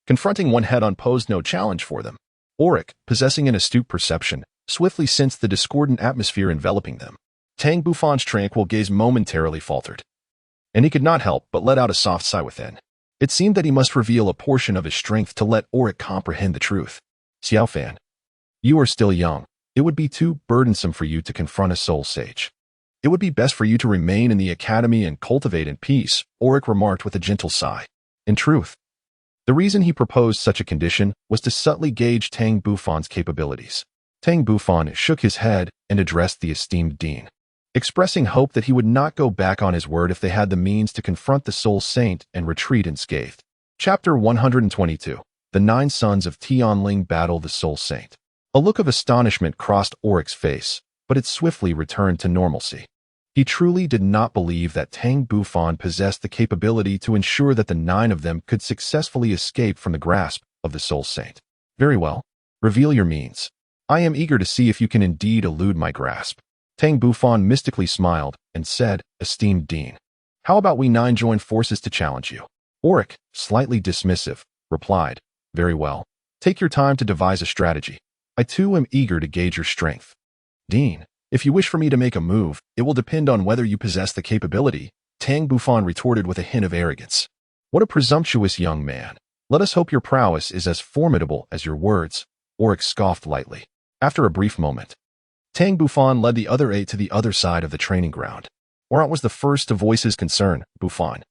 Confronting one head-on posed no challenge for them. Auric, possessing an astute perception, swiftly sensed the discordant atmosphere enveloping them. Tang Bufan's tranquil gaze momentarily faltered, and he could not help but let out a soft sigh within. It seemed that he must reveal a portion of his strength to let Auric comprehend the truth. Xiaofan, you are still young. It would be too burdensome for you to confront a soul sage. It would be best for you to remain in the academy and cultivate in peace, Auric remarked with a gentle sigh. In truth, the reason he proposed such a condition was to subtly gauge Tang Bufan's capabilities. Tang Bufan shook his head and addressed the esteemed dean, expressing hope that he would not go back on his word if they had the means to confront the Soul Saint and retreat unscathed. Chapter 122. The 9 Sons of Tianling Battle the Soul Saint. A look of astonishment crossed Auric's face, but it swiftly returned to normalcy. He truly did not believe that Tang Bufan possessed the capability to ensure that the 9 of them could successfully escape from the grasp of the Soul Saint. Very well. Reveal your means. I am eager to see if you can indeed elude my grasp. Tang Bufan mystically smiled and said, Esteemed Dean, how about we 9 join forces to challenge you? Auric, slightly dismissive, replied, Very well. Take your time to devise a strategy. I too am eager to gauge your strength. Dean, if you wish for me to make a move, it will depend on whether you possess the capability, Tang Bufan retorted with a hint of arrogance. What a presumptuous young man. Let us hope your prowess is as formidable as your words, Auric scoffed lightly. After a brief moment, Tang Bufan led the other 8 to the other side of the training ground. Orant was the first to voice his concern. Bufan,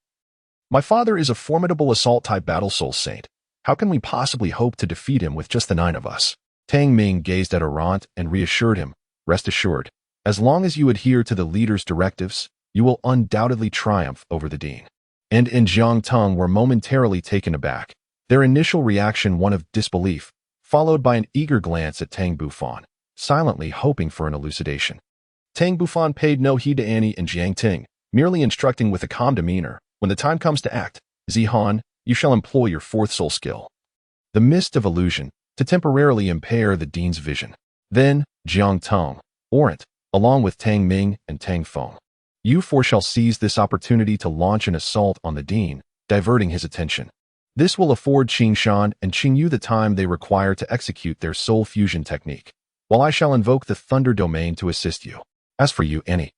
my father is a formidable assault-type battle soul saint. How can we possibly hope to defeat him with just the 9 of us? Tang Ming gazed at Orant and reassured him, Rest assured, as long as you adhere to the leader's directives, you will undoubtedly triumph over the dean. And in Jiang Tong were momentarily taken aback, their initial reaction one of disbelief, followed by an eager glance at Tang Bufan, silently hoping for an elucidation. Tang Bufan paid no heed to Annie and Jiang Ting, merely instructing with a calm demeanor, When the time comes to act, Zihan, you shall employ your 4th soul skill, the mist of illusion, to temporarily impair the dean's vision. Then, Jiang Tong, Orant, along with Tang Ming and Tang Feng, you 4 shall seize this opportunity to launch an assault on the dean, diverting his attention. This will afford Qing Shan and Qing Yu the time they require to execute their soul fusion technique, while I shall invoke the Thunder Domain to assist you. As for you, Annie,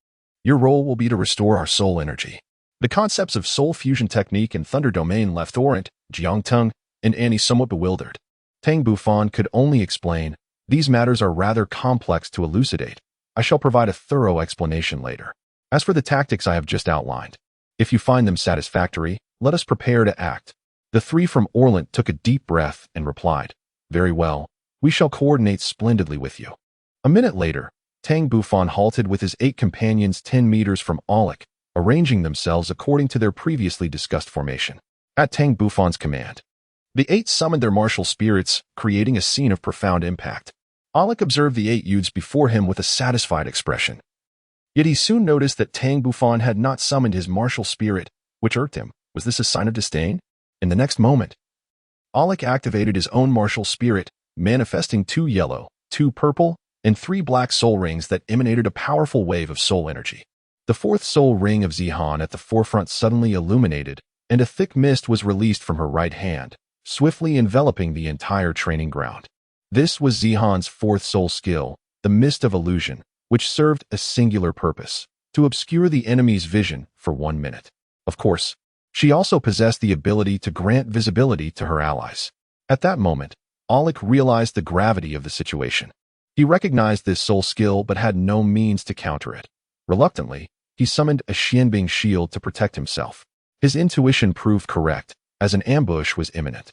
your role will be to restore our soul energy. The concepts of soul fusion technique and Thunder Domain left Orant, Jiang Tong, and Annie somewhat bewildered. Tang Bufan could only explain, These matters are rather complex to elucidate. I shall provide a thorough explanation later. As for the tactics I have just outlined, if you find them satisfactory, let us prepare to act. The 3 from Orlant took a deep breath and replied, Very well, we shall coordinate splendidly with you. A minute later, Tang Bufan halted with his 8 companions 10 meters from Auric, arranging themselves according to their previously discussed formation. At Tang Bufan's command, the 8 summoned their martial spirits, creating a scene of profound impact. Auric observed the 8 youths before him with a satisfied expression. Yet he soon noticed that Tang Bufan had not summoned his martial spirit, which irked him. Was this a sign of disdain? In the next moment, Auric activated his own martial spirit, manifesting 2 yellow, 2 purple, and 3 black soul rings that emanated a powerful wave of soul energy. The 4th soul ring of Zihan at the forefront suddenly illuminated, and a thick mist was released from her right hand, swiftly enveloping the entire training ground. This was Zihan's 4th soul skill, the mist of illusion, which served a singular purpose, to obscure the enemy's vision for 1 minute. Of course, she also possessed the ability to grant visibility to her allies. At that moment, Auric realized the gravity of the situation. He recognized this soul skill but had no means to counter it. Reluctantly, he summoned a Xianbing shield to protect himself. His intuition proved correct, as an ambush was imminent.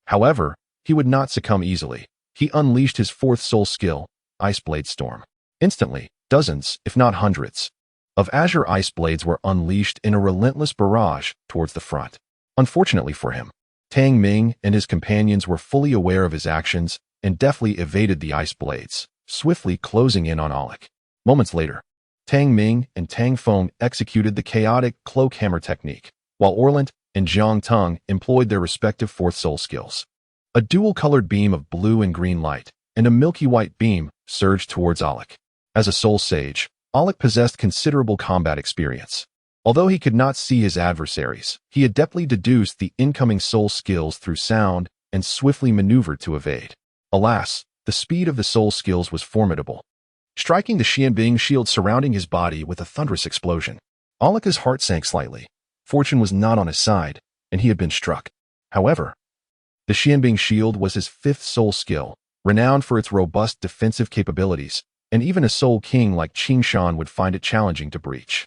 However, he would not succumb easily. He unleashed his 4th soul skill, Ice Blade Storm. Instantly, dozens, if not hundreds, of azure ice blades were unleashed in a relentless barrage towards the front. Unfortunately for him, Tang Ming and his companions were fully aware of his actions and deftly evaded the ice blades, swiftly closing in on Alec. Moments later, Tang Ming and Tang Feng executed the chaotic cloak hammer technique, while Orlant and Zhang Teng employed their respective fourth soul skills. A dual-colored beam of blue and green light and a milky white beam surged towards Alec. As a soul sage, Alec possessed considerable combat experience. Although he could not see his adversaries, he adeptly deduced the incoming soul skills through sound and swiftly maneuvered to evade. Alas, the speed of the soul skills was formidable, striking the Xianbing shield surrounding his body with a thunderous explosion. Alec's heart sank slightly. Fortune was not on his side, and he had been struck. However, the Xianbing shield was his fifth soul skill, renowned for its robust defensive capabilities, and even a soul king like Qing Shan would find it challenging to breach.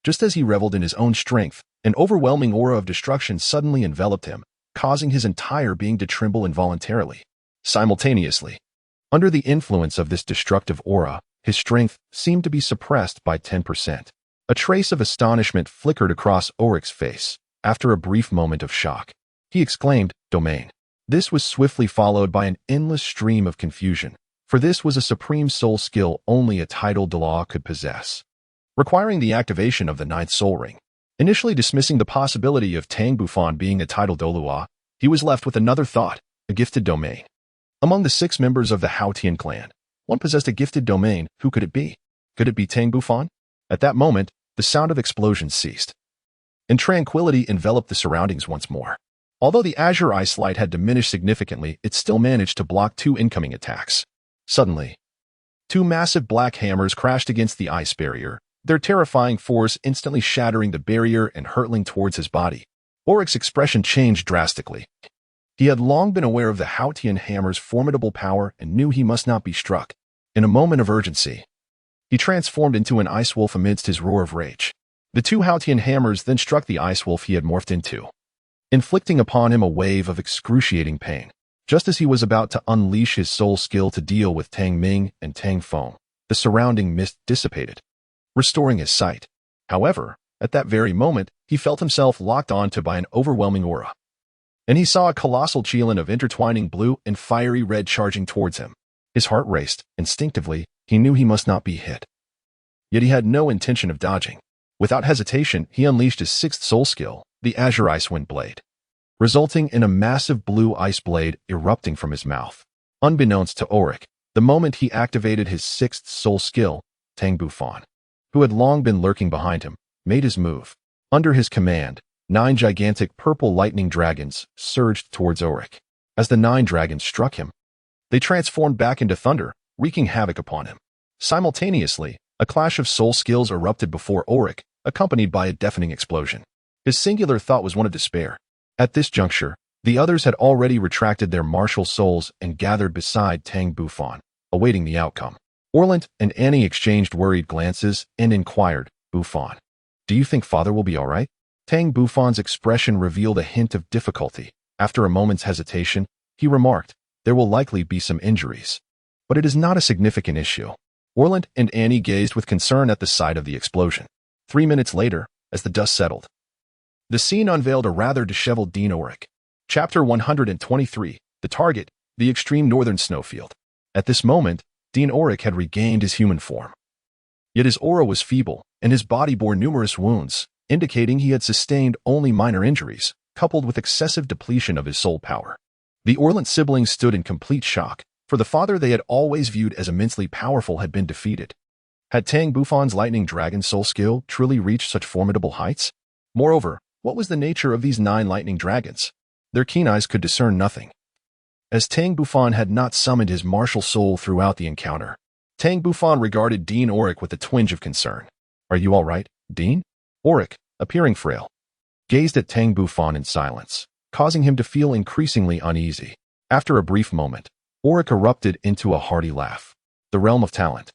Just as he reveled in his own strength, an overwhelming aura of destruction suddenly enveloped him, causing his entire being to tremble involuntarily. Simultaneously, under the influence of this destructive aura, his strength seemed to be suppressed by 10%. A trace of astonishment flickered across Auric's face. After a brief moment of shock, he exclaimed, "Domain." This was swiftly followed by an endless stream of confusion, for this was a supreme soul skill only a titled Douluo could possess, requiring the activation of the ninth soul ring. Initially dismissing the possibility of Tang Bufan being a titled Douluo, he was left with another thought: a gifted domain. Among the 6 members of the Haotian clan, one possessed a gifted domain. Who could it be? Could it be Tang Bufan? At that moment, the sound of explosions ceased, and tranquility enveloped the surroundings once more. Although the azure ice light had diminished significantly, it still managed to block 2 incoming attacks. Suddenly, 2 massive black hammers crashed against the ice barrier, their terrifying force instantly shattering the barrier and hurtling towards his body. Auric's expression changed drastically. He had long been aware of the Haotian hammer's formidable power and knew he must not be struck. In a moment of urgency, he transformed into an ice wolf amidst his roar of rage. The 2 Haotian hammers then struck the ice wolf he had morphed into, inflicting upon him a wave of excruciating pain. Just as he was about to unleash his soul skill to deal with Tang Ming and Tang Feng, the surrounding mist dissipated, restoring his sight. However, at that very moment, he felt himself locked onto by an overwhelming aura, and he saw a colossal Qilin of intertwining blue and fiery red charging towards him. His heart raced. Instinctively, he knew he must not be hit. Yet he had no intention of dodging. Without hesitation, he unleashed his 6th soul skill, the Azure Ice Wind Blade, resulting in a massive blue ice blade erupting from his mouth. Unbeknownst to Auric, the moment he activated his 6th soul skill, Tang Bufan, who had long been lurking behind him, made his move. Under his command, 9 gigantic purple lightning dragons surged towards Auric. As the 9 dragons struck him, they transformed back into thunder, wreaking havoc upon him. Simultaneously, a clash of soul skills erupted before Auric, accompanied by a deafening explosion. His singular thought was one of despair. At this juncture, the others had already retracted their martial souls and gathered beside Tang Bufan, awaiting the outcome. Orlant and Annie exchanged worried glances and inquired, "Bufan, do you think father will be all right?" Tang Bufan's expression revealed a hint of difficulty. After a moment's hesitation, he remarked, "There will likely be some injuries, but it is not a significant issue." Orlant and Annie gazed with concern at the sight of the explosion. 3 minutes later, as the dust settled, the scene unveiled a rather disheveled Dean Auric. Chapter 123, The Target, the Extreme Northern Snowfield. At this moment, Dean Auric had regained his human form. Yet his aura was feeble, and his body bore numerous wounds, indicating he had sustained only minor injuries, coupled with excessive depletion of his soul power. The Orlant siblings stood in complete shock, for the father they had always viewed as immensely powerful had been defeated. Had Tang Bufan's lightning dragon soul skill truly reached such formidable heights? Moreover, what was the nature of these 9 lightning dragons? Their keen eyes could discern nothing, as Tang Bufan had not summoned his martial soul throughout the encounter. Tang Bufan regarded Dean Auric with a twinge of concern. "Are you all right, Dean?" Auric, appearing frail, gazed at Tang Bufan in silence, causing him to feel increasingly uneasy. After a brief moment, Auric erupted into a hearty laugh. "The realm of talent.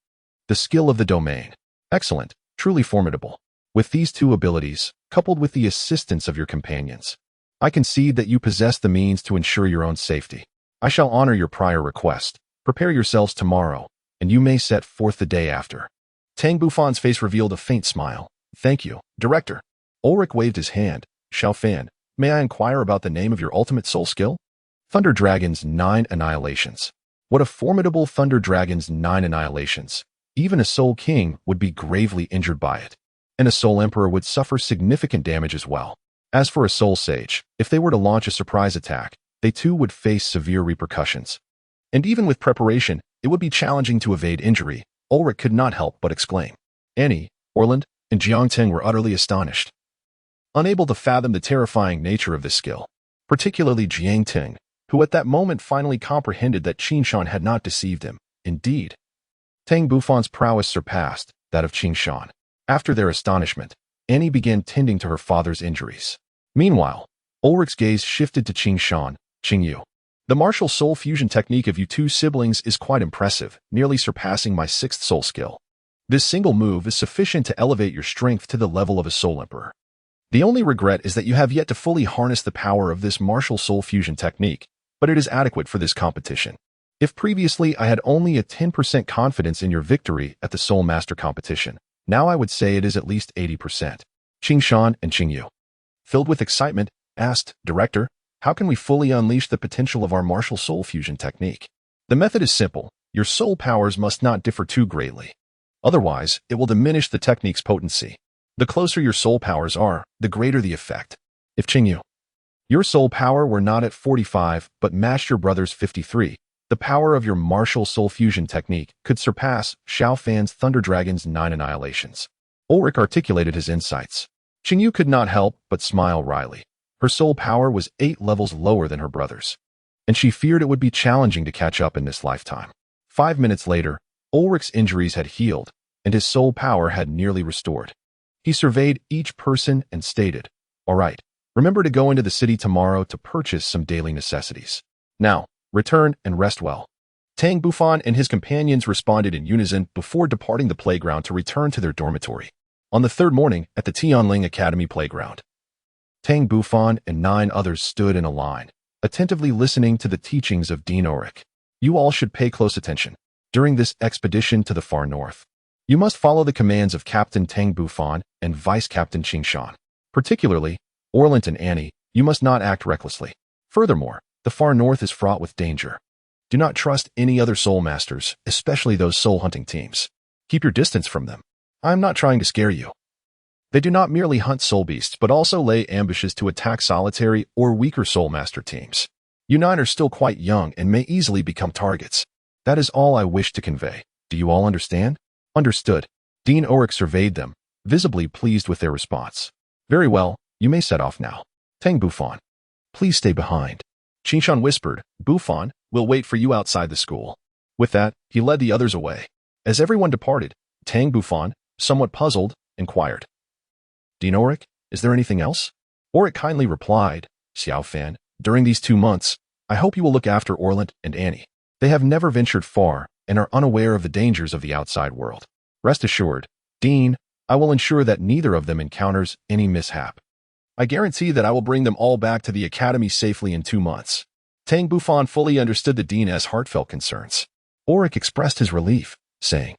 The skill of the domain. Excellent, truly formidable. With these 2 abilities, coupled with the assistance of your companions, I concede that you possess the means to ensure your own safety. I shall honor your prior request. Prepare yourselves tomorrow, and you may set forth the day after." Tang Bufan's face revealed a faint smile. "Thank you, Director." Auric waved his hand. "Xiao Fan, May I inquire about the name of your ultimate soul skill? Thunder Dragon's 9 Annihilations. What a formidable Thunder Dragon's 9 Annihilations. Even a Soul King would be gravely injured by it, and a Soul Emperor would suffer significant damage as well. As for a Soul Sage, if they were to launch a surprise attack, they too would face severe repercussions. And even with preparation, it would be challenging to evade injury. Ulrich could not help but exclaim. Annie, Orland, and Jiangting were utterly astonished, unable to fathom the terrifying nature of this skill, particularly Jiangting, who at that moment finally comprehended that Qingshan had not deceived him. Indeed, Tang Bufan's prowess surpassed that of Qingshan. After their astonishment, Annie began tending to her father's injuries. Meanwhile, Ulrich's gaze shifted to Qingshan, Qingyu. The martial soul fusion technique of you two siblings is quite impressive, nearly surpassing my 6th soul skill. This single move is sufficient to elevate your strength to the level of a soul emperor. The only regret is that you have yet to fully harness the power of this martial soul fusion technique, but it is adequate for this competition. If previously I had only a 10% confidence in your victory at the Soulmaster competition, now I would say it is at least 80%. Qingshan and Qingyu, filled with excitement, asked, Director, how can we fully unleash the potential of our martial soul fusion technique? The method is simple. Your soul powers must not differ too greatly. Otherwise, it will diminish the technique's potency. The closer your soul powers are, the greater the effect. If Qingyu, your soul power were not at 45 but matched your brother's 53, the power of your martial soul fusion technique could surpass Xiao Fan's Thunder Dragon's 9 Annihilations. Ulrich articulated his insights. Qingyu could not help but smile wryly. Her soul power was 8 levels lower than her brother's, and she feared it would be challenging to catch up in this lifetime. 5 minutes later, Ulrich's injuries had healed, and his soul power had nearly restored. He surveyed each person and stated, All right, remember to go into the city tomorrow to purchase some daily necessities. Now, return and rest well. Tang Bufan and his companions responded in unison before departing the playground to return to their dormitory. On the 3rd morning, at the Tianling Academy playground, Tang Bufan and 9 others stood in a line, attentively listening to the teachings of Dean Ulrich. You all should pay close attention. During this expedition to the far north, you must follow the commands of Captain Tang Bufan and Vice Captain Qingshan. Particularly, Orland and Annie, you must not act recklessly. Furthermore, the far north is fraught with danger. Do not trust any other soul masters, especially those soul hunting teams. Keep your distance from them. I am not trying to scare you. They do not merely hunt soul beasts but also lay ambushes to attack solitary or weaker soul master teams. You 9 are still quite young and may easily become targets. That is all I wish to convey. Do you all understand? Understood. Dean Ulrich surveyed them, visibly pleased with their response. Very well, you may set off now. Tang Bufan, please stay behind. Qingshan whispered, Bufan, we'll wait for you outside the school. With that, he led the others away. As everyone departed, Tang Bufan, somewhat puzzled, inquired, Dean Ulrich, is there anything else? Ulrich kindly replied, Xiao Fan, during these 2 months, I hope you will look after Orland and Annie. They have never ventured far and are unaware of the dangers of the outside world. Rest assured, Dean, I will ensure that neither of them encounters any mishap. I guarantee that I will bring them all back to the academy safely in 2 months. Tang Bufan fully understood the Dean's heartfelt concerns. Ulrich expressed his relief, saying,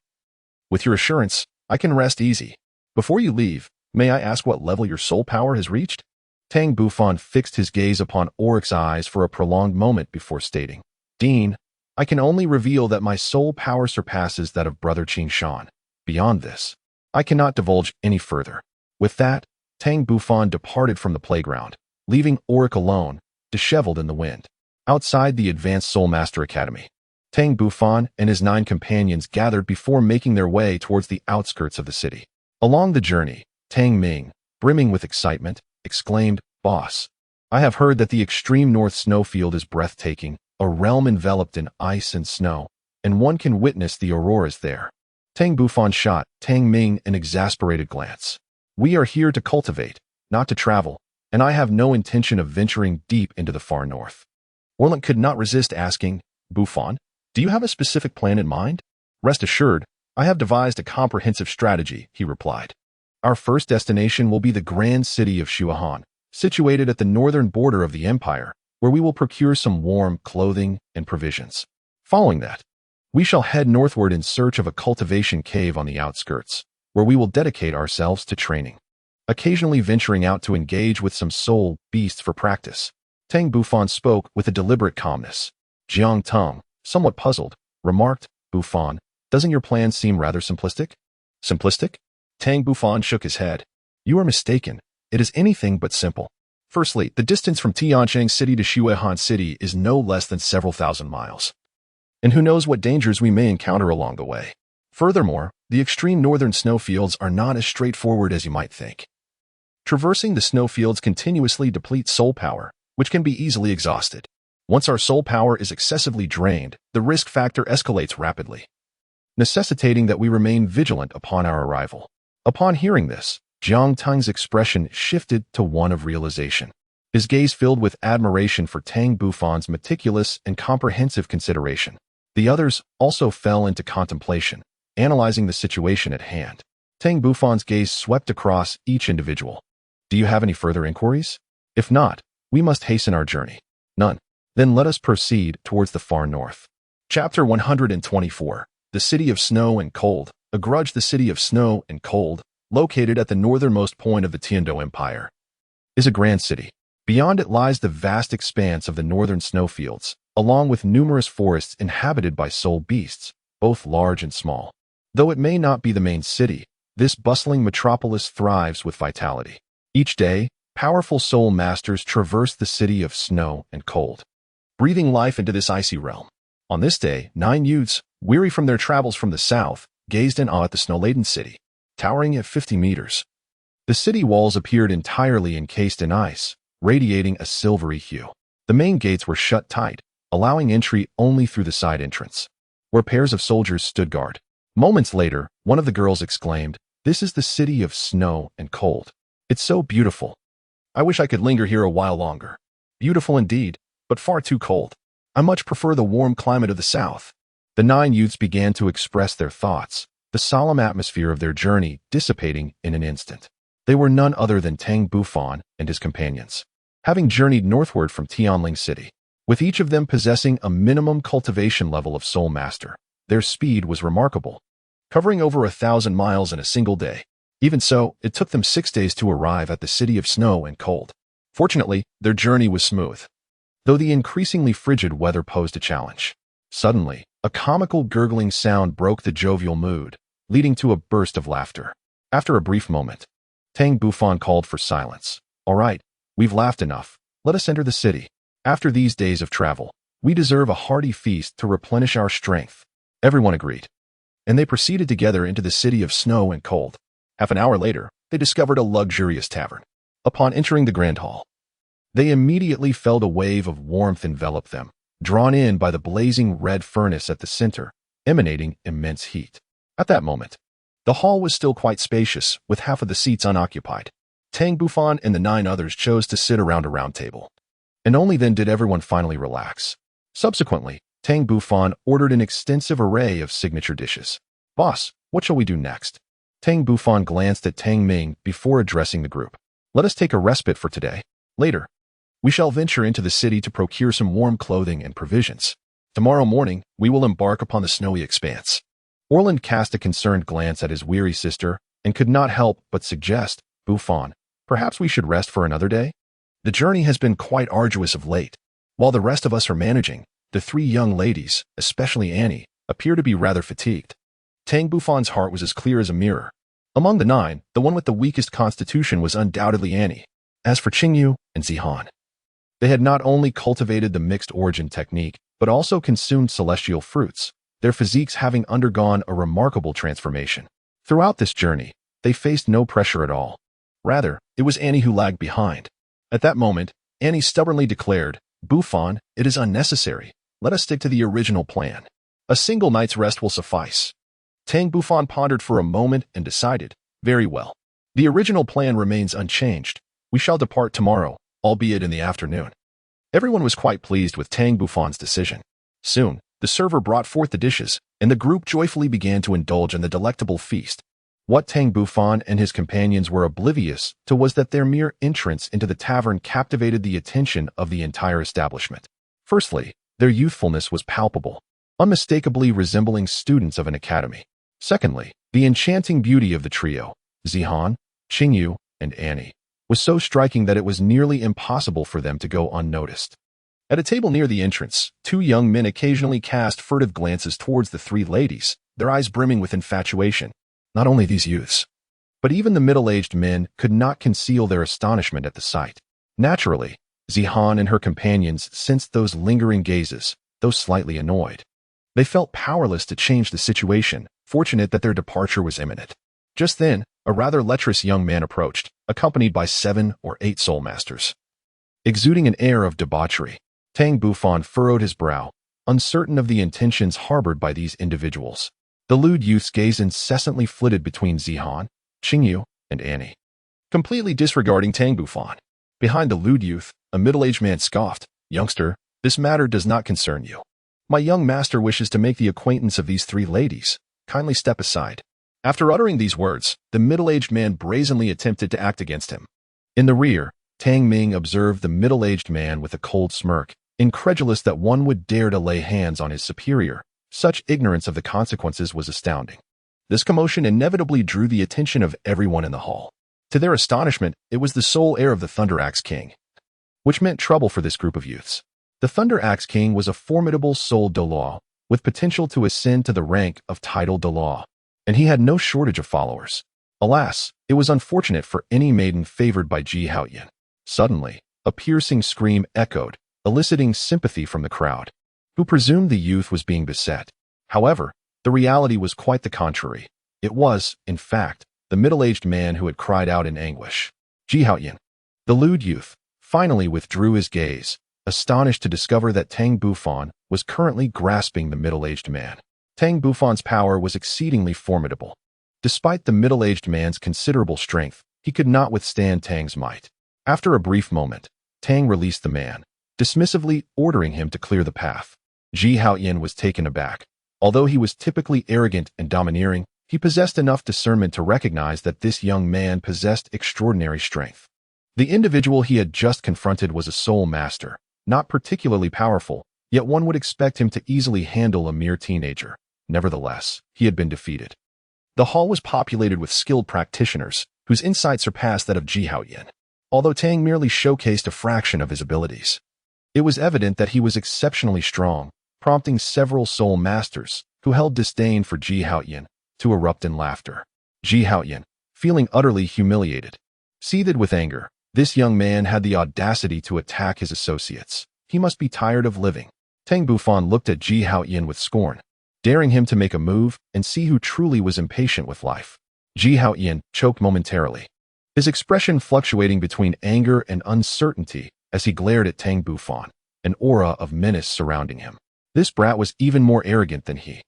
With your assurance, I can rest easy. Before you leave, may I ask what level your soul power has reached? Tang Bufan fixed his gaze upon Ulrich's eyes for a prolonged moment before stating, Dean, I can only reveal that my soul power surpasses that of Brother Qingshan. Beyond this, I cannot divulge any further. With that, Tang Bufan departed from the playground, leaving Ulrich alone, disheveled in the wind. Outside the Advanced Soulmaster Academy, Tang Bufan and his 9 companions gathered before making their way towards the outskirts of the city. Along the journey, Tang Ming, brimming with excitement, exclaimed, Boss, I have heard that the extreme north snowfield is breathtaking, a realm enveloped in ice and snow, and one can witness the auroras there. Tang Bufan shot Tang Ming an exasperated glance. We are here to cultivate, not to travel, and I have no intention of venturing deep into the far north. Orland could not resist asking, Bufan, do you have a specific plan in mind? Rest assured, I have devised a comprehensive strategy, he replied. Our first destination will be the grand city of Shuahan, situated at the northern border of the empire, where we will procure some warm clothing and provisions. Following that, we shall head northward in search of a cultivation cave on the outskirts, where we will dedicate ourselves to training. occasionally venturing out to engage with some soul beasts for practice. Tang Bufan spoke with a deliberate calmness. Jiang Tong, somewhat puzzled, remarked, "Bufan, doesn't your plan seem rather simplistic?" "Simplistic?" Tang Bufan shook his head. "You are mistaken. It is anything but simple. Firstly, the distance from Tiancheng City to Shuehan City is no less than several thousand miles. And who knows what dangers we may encounter along the way. Furthermore, the extreme northern snowfields are not as straightforward as you might think. Traversing the snowfields continuously depletes soul power, which can be easily exhausted. Once our soul power is excessively drained, the risk factor escalates rapidly, necessitating that we remain vigilant upon our arrival." Upon hearing this, Jiang Tong's expression shifted to one of realization. His gaze filled with admiration for Tang Bufan's meticulous and comprehensive consideration. The others also fell into contemplation, analyzing the situation at hand. Tang Bufan's gaze swept across each individual. "Do you have any further inquiries? If not, we must hasten our journey." "None. Then let us proceed towards the far north." Chapter 124. The City of Snow and Cold. Agrudge. The City of Snow and Cold, located at the northernmost point of the Tiando Empire, is a grand city. Beyond it lies the vast expanse of the northern snowfields, along with numerous forests inhabited by soul beasts, both large and small. Though it may not be the main city, this bustling metropolis thrives with vitality. Each day, powerful soul masters traverse the City of Snow and Cold, breathing life into this icy realm. On this day, 9 youths, weary from their travels from the south, gazed in awe at the snow-laden city, towering at 50 meters. The city walls appeared entirely encased in ice, radiating a silvery hue. The main gates were shut tight, allowing entry only through the side entrance, where pairs of soldiers stood guard. Moments later, one of the girls exclaimed, "This is the City of Snow and Cold. It's so beautiful. I wish I could linger here a while longer. Beautiful indeed, but far too cold. I much prefer the warm climate of the south." The 9 youths began to express their thoughts, the solemn atmosphere of their journey dissipating in an instant. They were none other than Tang Bufan and his companions, having journeyed northward from Tianling City. With each of them possessing a minimum cultivation level of Soulmaster, their speed was remarkable, covering over 1,000 miles in a single day. Even so, it took them 6 days to arrive at the City of Snow and Cold. Fortunately, their journey was smooth, though the increasingly frigid weather posed a challenge. Suddenly, a comical gurgling sound broke the jovial mood, leading to a burst of laughter. After a brief moment, Tang Bufan called for silence. "All right, we've laughed enough. Let us enter the city. After these days of travel, we deserve a hearty feast to replenish our strength." Everyone agreed, and they proceeded together into the City of Snow and Cold. Half an hour later, they discovered a luxurious tavern. Upon entering the grand hall, they immediately felt a wave of warmth envelop them, drawn in by the blazing red furnace at the center, emanating immense heat. At that moment, the hall was still quite spacious, with half of the seats unoccupied. Tang Bufan and the 9 others chose to sit around a round table, and only then did everyone finally relax. Subsequently, Tang Bufan ordered an extensive array of signature dishes. "Boss, what shall we do next?" Tang Bufan glanced at Tang Ming before addressing the group. "Let us take a respite for today. Later, we shall venture into the city to procure some warm clothing and provisions. Tomorrow morning, we will embark upon the snowy expanse." Orland cast a concerned glance at his weary sister and could not help but suggest, "Bufan, perhaps we should rest for another day? The journey has been quite arduous of late. While the rest of us are managing, the 3 young ladies, especially Annie, appear to be rather fatigued." Tang Bufan's heart was as clear as a mirror. Among the 9, the one with the weakest constitution was undoubtedly Annie. As for Qingyu and Zihan, they had not only cultivated the mixed origin technique, but also consumed celestial fruits, their physiques having undergone a remarkable transformation. Throughout this journey, they faced no pressure at all. Rather, it was Annie who lagged behind. At that moment, Annie stubbornly declared, "Bufan, it is unnecessary. Let us stick to the original plan. A single night's rest will suffice." Tang Bufan pondered for a moment and decided, "Very well. The original plan remains unchanged. We shall depart tomorrow, albeit in the afternoon." Everyone was quite pleased with Tang Bufan's decision. Soon, the server brought forth the dishes, and the group joyfully began to indulge in the delectable feast. What Tang Bufan and his companions were oblivious to was that their mere entrance into the tavern captivated the attention of the entire establishment. Firstly, their youthfulness was palpable, unmistakably resembling students of an academy. Secondly, the enchanting beauty of the trio, Zihan, Qingyu, and Annie, was so striking that it was nearly impossible for them to go unnoticed. At a table near the entrance, two young men occasionally cast furtive glances towards the three ladies, their eyes brimming with infatuation. Not only these youths, but even the middle-aged men could not conceal their astonishment at the sight. Naturally, Zihan and her companions sensed those lingering gazes, though slightly annoyed. They felt powerless to change the situation, fortunate that their departure was imminent. Just then, a rather lecherous young man approached, accompanied by 7 or 8 Soulmasters. Exuding an air of debauchery, Tang Bufan furrowed his brow, uncertain of the intentions harbored by these individuals. The lewd youth's gaze incessantly flitted between Zihan, Qingyu, and Annie, completely disregarding Tang Bufan. Behind the lewd youth, a middle-aged man scoffed, "Youngster, this matter does not concern you. My young master wishes to make the acquaintance of these 3 ladies. Kindly step aside." After uttering these words, the middle-aged man brazenly attempted to act against him. In the rear, Tang Ming observed the middle-aged man with a cold smirk, incredulous that one would dare to lay hands on his superior. Such ignorance of the consequences was astounding. This commotion inevitably drew the attention of everyone in the hall. To their astonishment, it was the sole heir of the Thunder Axe King, which meant trouble for this group of youths. The Thunder Axe King was a formidable soul Douluo, with potential to ascend to the rank of titled Douluo, and he had no shortage of followers. Alas, it was unfortunate for any maiden favored by Ji Haotian. Suddenly, a piercing scream echoed, eliciting sympathy from the crowd, who presumed the youth was being beset. However, the reality was quite the contrary. It was, in fact, the middle-aged man who had cried out in anguish. Ji Haotian. The lewd youth finally withdrew his gaze, astonished to discover that Tang Bufan was currently grasping the middle-aged man. Tang Bufan's power was exceedingly formidable. Despite the middle-aged man's considerable strength, he could not withstand Tang's might. After a brief moment, Tang released the man, dismissively ordering him to clear the path. Ji Haotian was taken aback. Although he was typically arrogant and domineering, he possessed enough discernment to recognize that this young man possessed extraordinary strength. The individual he had just confronted was a Soulmaster, not particularly powerful, yet one would expect him to easily handle a mere teenager. Nevertheless, he had been defeated. The hall was populated with skilled practitioners, whose insight surpassed that of Ji Haotian, although Tang merely showcased a fraction of his abilities. It was evident that he was exceptionally strong, prompting several Soulmasters, who held disdain for Ji Haotian, to erupt in laughter. Ji Haotian, feeling utterly humiliated, seethed with anger. This young man had the audacity to attack his associates. He must be tired of living. Tang Bufan looked at Ji Haotian with scorn, daring him to make a move and see who truly was impatient with life. Ji Haotian choked momentarily, his expression fluctuating between anger and uncertainty as he glared at Tang Bufan, an aura of menace surrounding him. This brat was even more arrogant than he,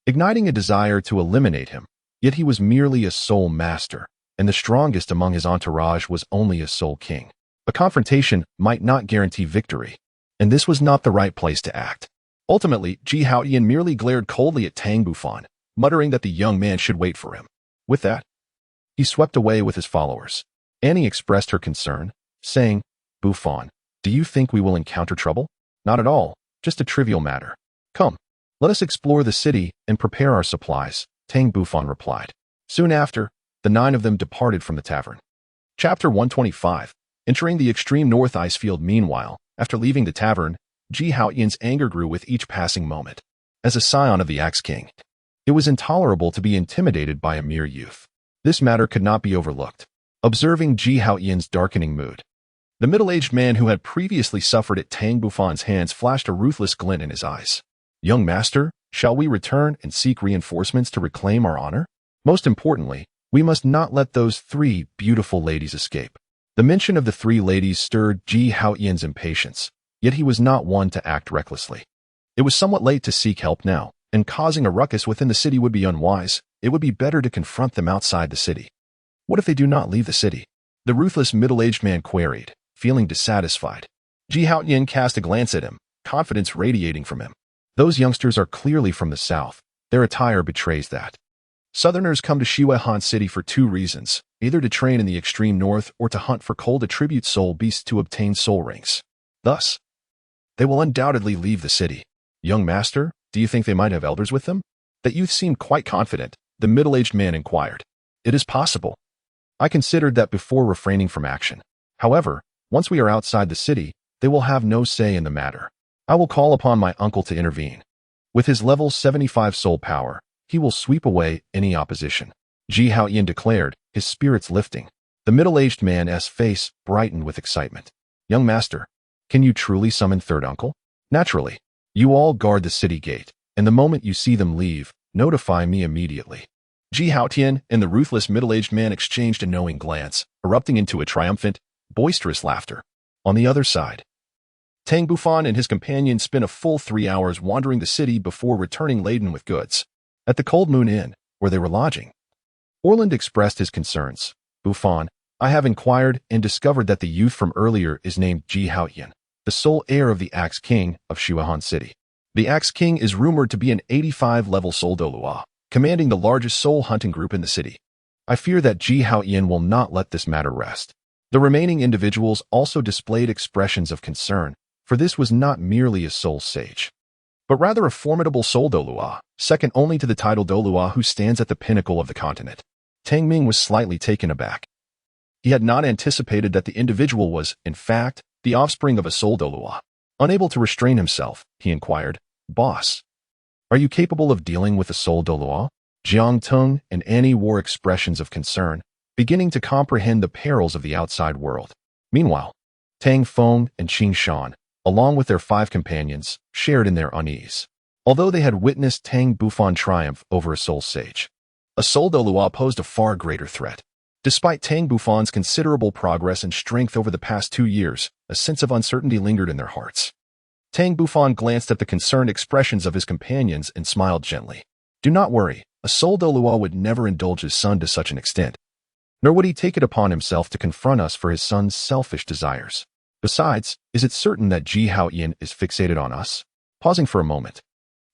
igniting a desire to eliminate him, yet he was merely a Soulmaster, and the strongest among his entourage was only a Soul King. A confrontation might not guarantee victory, and this was not the right place to act. Ultimately, Ji Haotian merely glared coldly at Tang Bufan, muttering that the young man should wait for him. With that, he swept away with his followers. Annie expressed her concern, saying, "Bufan, do you think we will encounter trouble?" "Not at all, just a trivial matter. Come, let us explore the city and prepare our supplies," Tang Bufan replied. Soon after, the 9 of them departed from the tavern. Chapter 125. Entering the extreme north ice field. Meanwhile, after leaving the tavern, Ji Haotian's anger grew with each passing moment. As a scion of the Axe King, it was intolerable to be intimidated by a mere youth. This matter could not be overlooked. Observing Ji Haotian's darkening mood, the middle-aged man who had previously suffered at Tang Bufan's hands flashed a ruthless glint in his eyes. "Young master, shall we return and seek reinforcements to reclaim our honor? Most importantly, we must not let those 3 beautiful ladies escape." The mention of the 3 ladies stirred Ji Haotian's impatience, yet he was not one to act recklessly. It was somewhat late to seek help now, and causing a ruckus within the city would be unwise. It would be better to confront them outside the city. What if they do not leave the city? The ruthless middle-aged man queried, feeling dissatisfied. Ji Haotian cast a glance at him, confidence radiating from him. Those youngsters are clearly from the south. Their attire betrays that. Southerners come to Shiwehan City for 2 reasons, either to train in the extreme north or to hunt for cold attribute soul beasts to obtain soul rings. Thus, they will undoubtedly leave the city. "Young master, do you think they might have elders with them?" That youth seemed quite confident. The middle-aged man inquired. "It is possible. I considered that before refraining from action. However, once we are outside the city, they will have no say in the matter. I will call upon my uncle to intervene. With his level 75 soul power, he will sweep away any opposition. Ji Haotian declared, his spirits lifting. The middle-aged man's face brightened with excitement. Young master, can you truly summon third uncle? Naturally. You all guard the city gate, and the moment you see them leave, notify me immediately. Ji Haotian and the ruthless middle-aged man exchanged a knowing glance, erupting into a triumphant, boisterous laughter. On the other side, Tang Bufan and his companion spent a full 3 hours wandering the city before returning laden with goods. At the Cold Moon Inn, where they were lodging, Orland expressed his concerns. Bufan, I have inquired and discovered that the youth from earlier is named Ji Haotian, the sole heir of the Axe King of Shuahan City. The Axe King is rumored to be an 85-level soul Douluo, commanding the largest soul hunting group in the city. I fear that Ji Haotian will not let this matter rest. The remaining individuals also displayed expressions of concern, for this was not merely a soul sage, but rather a formidable soul Douluo, second only to the title Douluo who stands at the pinnacle of the continent. Tang Ming was slightly taken aback. He had not anticipated that the individual was, in fact, the offspring of a soul Douluo. Unable to restrain himself, he inquired, Boss, are you capable of dealing with a soul Douluo? Jiang Tung and Annie wore expressions of concern, beginning to comprehend the perils of the outside world. Meanwhile, Tang Feng and Qing Shan, along with their 5 companions, shared in their unease. Although they had witnessed Tang Bufan triumph over a soul sage, a soul Douluo posed a far greater threat. Despite Tang Bufan's considerable progress and strength over the past 2 years, a sense of uncertainty lingered in their hearts. Tang Bufan glanced at the concerned expressions of his companions and smiled gently. Do not worry, a soul Douluo would never indulge his son to such an extent, nor would he take it upon himself to confront us for his son's selfish desires. Besides, is it certain that Ji Haotian is fixated on us? Pausing for a moment,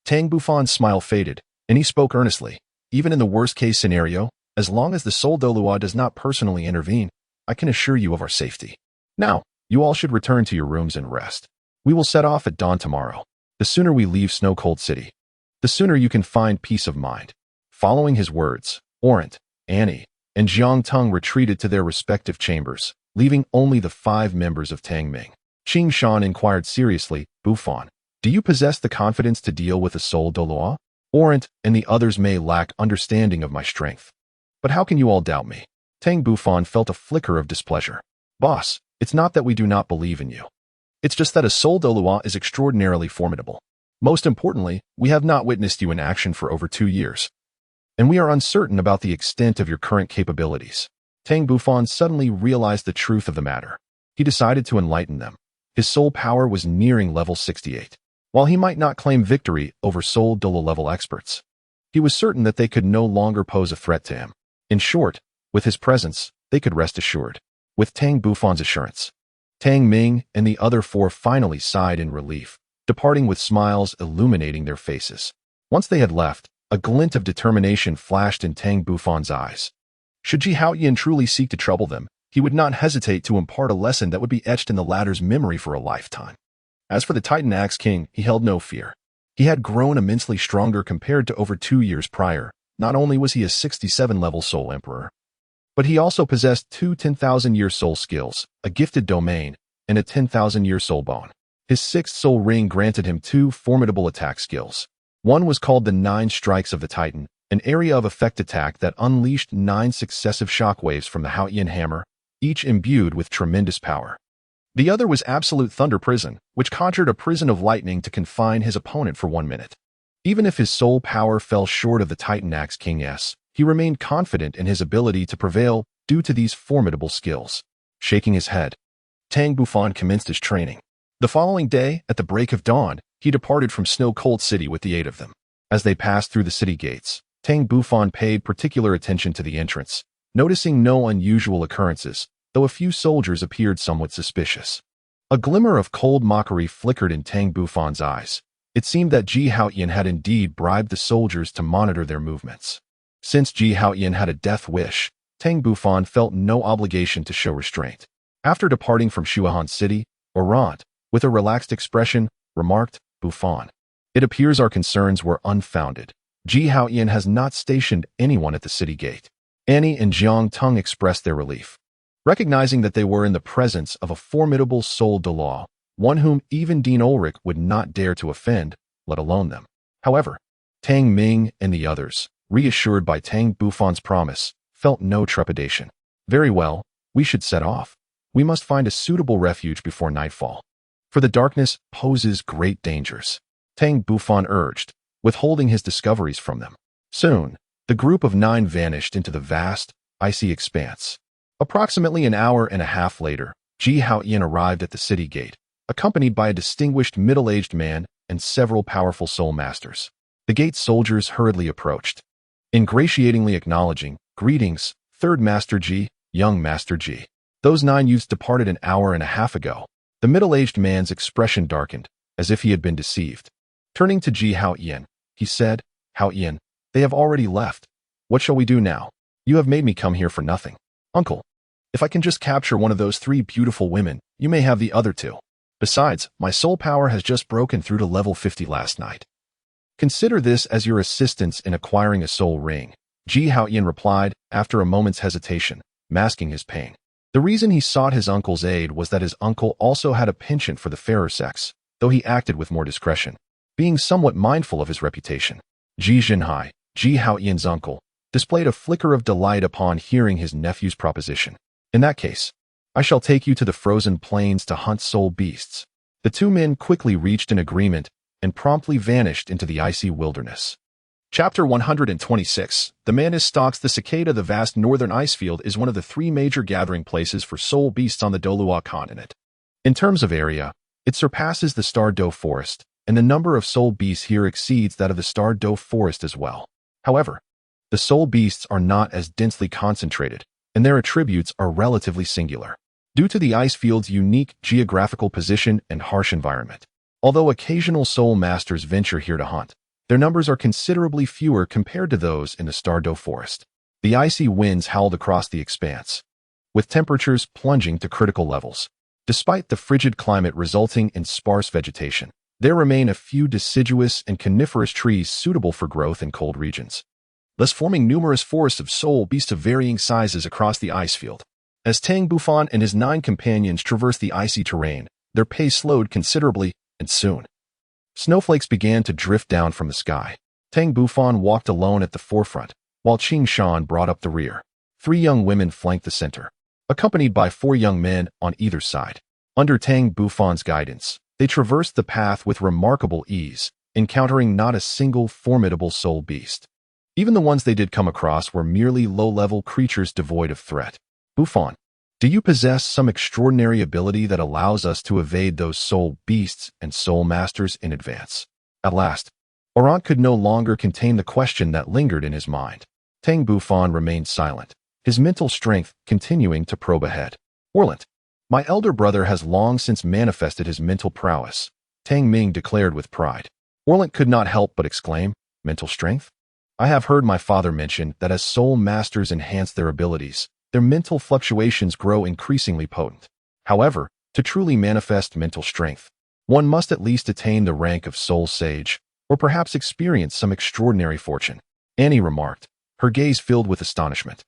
Tang Bufan's smile faded, and he spoke earnestly. Even in the worst-case scenario, as long as the soul Douluo does not personally intervene, I can assure you of our safety. Now, you all should return to your rooms and rest. We will set off at dawn tomorrow. The sooner we leave Snow-Cold City, the sooner you can find peace of mind. Following his words, Orant, Annie, and Jiang Tung retreated to their respective chambers, leaving only the 5 members of Tang Ming. Qing Shan inquired seriously, Bufan, do you possess the confidence to deal with a soul Douluo? Orant and the others may lack understanding of my strength, but how can you all doubt me? Tang Bufan felt a flicker of displeasure. Boss, it's not that we do not believe in you. It's just that a soul Douluo is extraordinarily formidable. Most importantly, we have not witnessed you in action for over 2 years, and we are uncertain about the extent of your current capabilities. Tang Bufan suddenly realized the truth of the matter. He decided to enlighten them. His soul power was nearing level 68. While he might not claim victory over soul Douluo level experts, he was certain that they could no longer pose a threat to him. In short, with his presence, they could rest assured. With Tang Bufan's assurance, Tang Ming and the other 4 finally sighed in relief, departing with smiles illuminating their faces. Once they had left, a glint of determination flashed in Tang Bufan's eyes. Should Ji Haotian truly seek to trouble them, he would not hesitate to impart a lesson that would be etched in the latter's memory for a lifetime. As for the Titan Axe King, he held no fear. He had grown immensely stronger compared to over 2 years prior. Not only was he a 67-level soul emperor, but he also possessed 2 10,000-year soul skills, a gifted domain, and a 10,000-year soul bone. His 6th soul ring granted him 2 formidable attack skills. One was called the 9 Strikes of the Titan, an area of effect attack that unleashed 9 successive shockwaves from the Haotian hammer, each imbued with tremendous power. The other was Absolute Thunder Prison, which conjured a prison of lightning to confine his opponent for 1 minute. Even if his soul power fell short of the Titan Axe King's, he remained confident in his ability to prevail due to these formidable skills. Shaking his head, Tang Bufan commenced his training. The following day, at the break of dawn, he departed from Snow-Cold City with the 8 of them. As they passed through the city gates, Tang Bufan paid particular attention to the entrance, noticing no unusual occurrences, though a few soldiers appeared somewhat suspicious. A glimmer of cold mockery flickered in Tang Bufan's eyes. It seemed that Ji Haotian had indeed bribed the soldiers to monitor their movements. Since Ji Haotian had a death wish, Tang Bufan felt no obligation to show restraint. After departing from Shuahan City, Orant, with a relaxed expression, remarked, Bufan, it appears our concerns were unfounded. Ji Haotian has not stationed anyone at the city gate. Annie and Jiang Tung expressed their relief, recognizing that they were in the presence of a formidable soul Douluo, one whom even Dean Ulrich would not dare to offend, let alone them. However, Tang Ming and the others, reassured by Tang Bufan's promise, felt no trepidation. Very well, we should set off. We must find a suitable refuge before nightfall, for the darkness poses great dangers, Tang Bufan urged, withholding his discoveries from them. Soon, the group of 9 vanished into the vast, icy expanse. Approximately an hour and a half later, Ji Haotian arrived at the city gate, accompanied by a distinguished middle-aged man and several powerful Soulmasters. The gate soldiers hurriedly approached, ingratiatingly acknowledging, "Greetings, Third Master Ji, Young Master Ji. Those 9 youths departed an hour and a half ago." The middle-aged man's expression darkened, as if he had been deceived. Turning to Ji Haotian, he said, "Haotian, they have already left. What shall we do now? You have made me come here for nothing. Uncle, if I can just capture one of those 3 beautiful women, you may have the other 2. Besides, my soul power has just broken through to level 50 last night. Consider this as your assistance in acquiring a soul ring," Ji Haotian replied, after a moment's hesitation, masking his pain. The reason he sought his uncle's aid was that his uncle also had a penchant for the fairer sex, though he acted with more discretion, being somewhat mindful of his reputation. Ji Jinhai, Ji Haotian's uncle, displayed a flicker of delight upon hearing his nephew's proposition. "In that case, I shall take you to the frozen plains to hunt soul beasts." The 2 men quickly reached an agreement and promptly vanished into the icy wilderness. Chapter 126. The Mantis stalks the cicada. The vast northern ice field is one of the 3 major gathering places for soul beasts on the Douluo Continent. In terms of area, it surpasses the Star Doe Forest, and the number of soul beasts here exceeds that of the Star Doe Forest as well. However, the soul beasts are not as densely concentrated, and their attributes are relatively singular, due to the ice field's unique geographical position and harsh environment. Although occasional soul masters venture here to hunt, their numbers are considerably fewer compared to those in the Star Doe Forest. The icy winds howled across the expanse, with temperatures plunging to critical levels. Despite the frigid climate resulting in sparse vegetation, there remain a few deciduous and coniferous trees suitable for growth in cold regions, thus forming numerous forests of soul beasts of varying sizes across the ice field. As Tang Bufan and his 9 companions traversed the icy terrain, their pace slowed considerably, and soon, snowflakes began to drift down from the sky. Tang Bufan walked alone at the forefront, while Qing Shan brought up the rear. 3 young women flanked the center, accompanied by 4 young men on either side. Under Tang Bufan's guidance, they traversed the path with remarkable ease, encountering not a single formidable soul beast. Even the ones they did come across were merely low-level creatures devoid of threat. "Bufan, do you possess some extraordinary ability that allows us to evade those soul beasts and soul masters in advance?" At last, Orant could no longer contain the question that lingered in his mind. Tang Bufan remained silent, his mental strength continuing to probe ahead. "Orlant, my elder brother has long since manifested his mental prowess," Tang Ming declared with pride. Orlant could not help but exclaim, "Mental strength? I have heard my father mention that as soul masters enhance their abilities, their mental fluctuations grow increasingly potent. However, to truly manifest mental strength, one must at least attain the rank of soul sage, or perhaps experience some extraordinary fortune," Annie remarked, her gaze filled with astonishment.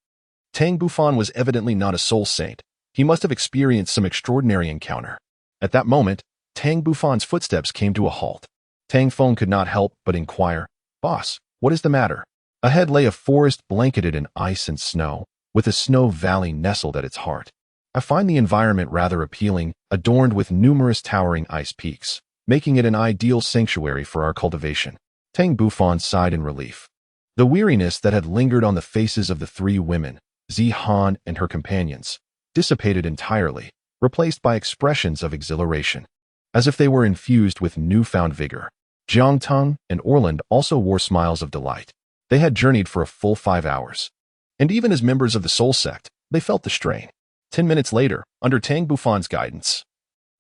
Tang Bufan was evidently not a soul saint. He must have experienced some extraordinary encounter. At that moment, Tang Bufan's footsteps came to a halt. Tang Feng could not help but inquire, "Boss, what is the matter?" Ahead lay a forest blanketed in ice and snow, with a snow valley nestled at its heart. "I find the environment rather appealing, adorned with numerous towering ice peaks, making it an ideal sanctuary for our cultivation." Tang Bufan sighed in relief. The weariness that had lingered on the faces of the 3 women, Zi Han and her companions, dissipated entirely, replaced by expressions of exhilaration, as if they were infused with newfound vigor. Jiang Tung and Orland also wore smiles of delight. They had journeyed for a full 5 hours, and even as members of the Soul Sect, they felt the strain. 10 minutes later, under Tang Bufan's guidance,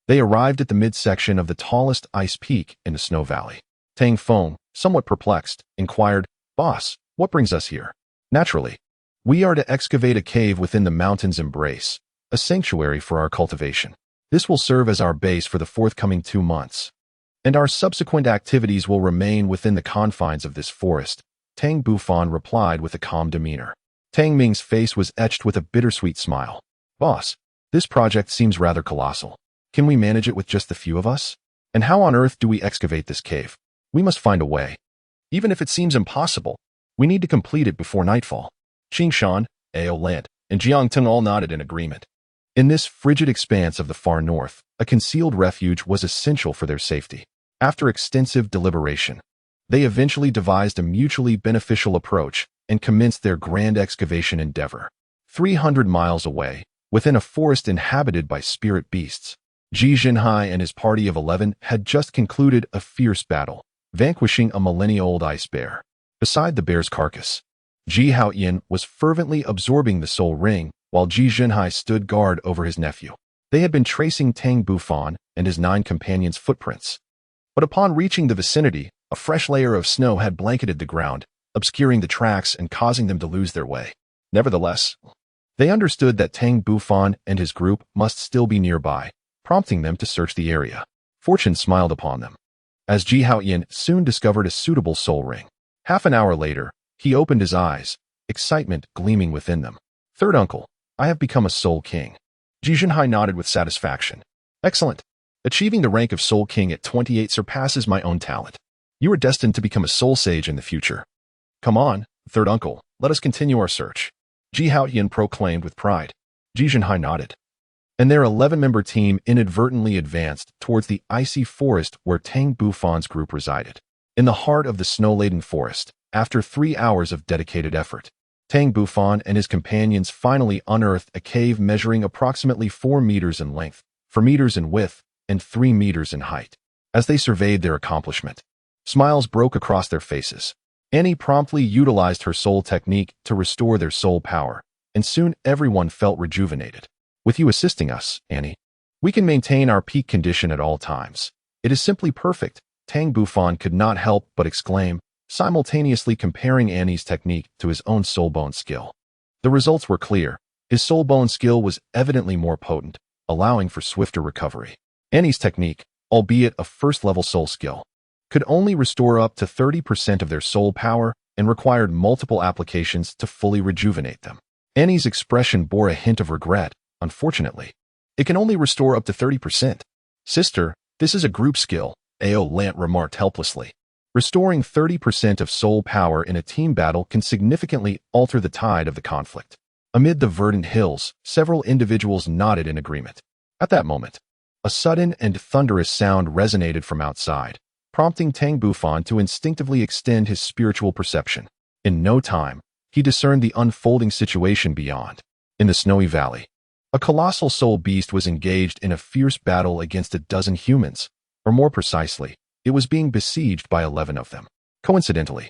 they arrived at the midsection of the tallest ice peak in the snow valley. Tang Feng, somewhat perplexed, inquired, "Boss, what brings us here?" "Naturally, we are to excavate a cave within the mountain's embrace, a sanctuary for our cultivation. This will serve as our base for the forthcoming 2 months, and our subsequent activities will remain within the confines of this forest," Tang Bufan replied with a calm demeanor. Tang Ming's face was etched with a bittersweet smile. Boss, this project seems rather colossal. Can we manage it with just the few of us? And how on earth do we excavate this cave? We must find a way. Even if it seems impossible, we need to complete it before nightfall. Qingshan, Ao Land, and Jiang Teng all nodded in agreement. In this frigid expanse of the far north, a concealed refuge was essential for their safety. After extensive deliberation, they eventually devised a mutually beneficial approach and commenced their grand excavation endeavor. 300 miles away, within a forest inhabited by spirit beasts, Ji Jinhai and his party of 11 had just concluded a fierce battle, vanquishing a millennia-old ice bear. Beside the bear's carcass, Ji Haotian was fervently absorbing the soul ring, while Ji Jinhai stood guard over his nephew. They had been tracing Tang Bufan and his 9 companions' footprints. But upon reaching the vicinity, a fresh layer of snow had blanketed the ground, obscuring the tracks and causing them to lose their way. Nevertheless, they understood that Tang Bufan and his group must still be nearby, prompting them to search the area. Fortune smiled upon them, as Ji Haotian soon discovered a suitable soul ring. Half an hour later, he opened his eyes, excitement gleaming within them. Third uncle, I have become a soul king. Ji Jinhai nodded with satisfaction. Excellent. Achieving the rank of soul king at 28 surpasses my own talent. You are destined to become a soul sage in the future. Come on, third uncle, let us continue our search. Ji Haotian proclaimed with pride. Ji Jinhai nodded. And their 11-member team inadvertently advanced towards the icy forest where Tang Bufan's group resided. In the heart of the snow-laden forest, after 3 hours of dedicated effort, Tang Bufan and his companions finally unearthed a cave measuring approximately 4 meters in length, 4 meters in width, and 3 meters in height. As they surveyed their accomplishment, smiles broke across their faces. Annie promptly utilized her soul technique to restore their soul power, and soon everyone felt rejuvenated. With you assisting us, Annie, we can maintain our peak condition at all times. It is simply perfect, Tang Bufan could not help but exclaim, simultaneously comparing Annie's technique to his own soulbone skill. The results were clear. His soulbone skill was evidently more potent, allowing for swifter recovery. Annie's technique, albeit a first-level soul skill, could only restore up to 30% of their soul power and required multiple applications to fully rejuvenate them. Annie's expression bore a hint of regret. Unfortunately, it can only restore up to 30%. Sister, this is a group skill, Ao Lant remarked helplessly. Restoring 30% of soul power in a team battle can significantly alter the tide of the conflict. Amid the verdant hills, several individuals nodded in agreement. At that moment, a sudden and thunderous sound resonated from outside, prompting Tang Bufan to instinctively extend his spiritual perception. In no time, he discerned the unfolding situation beyond. In the snowy valley, a colossal soul beast was engaged in a fierce battle against a dozen humans, or more precisely, it was being besieged by 11 of them. Coincidentally,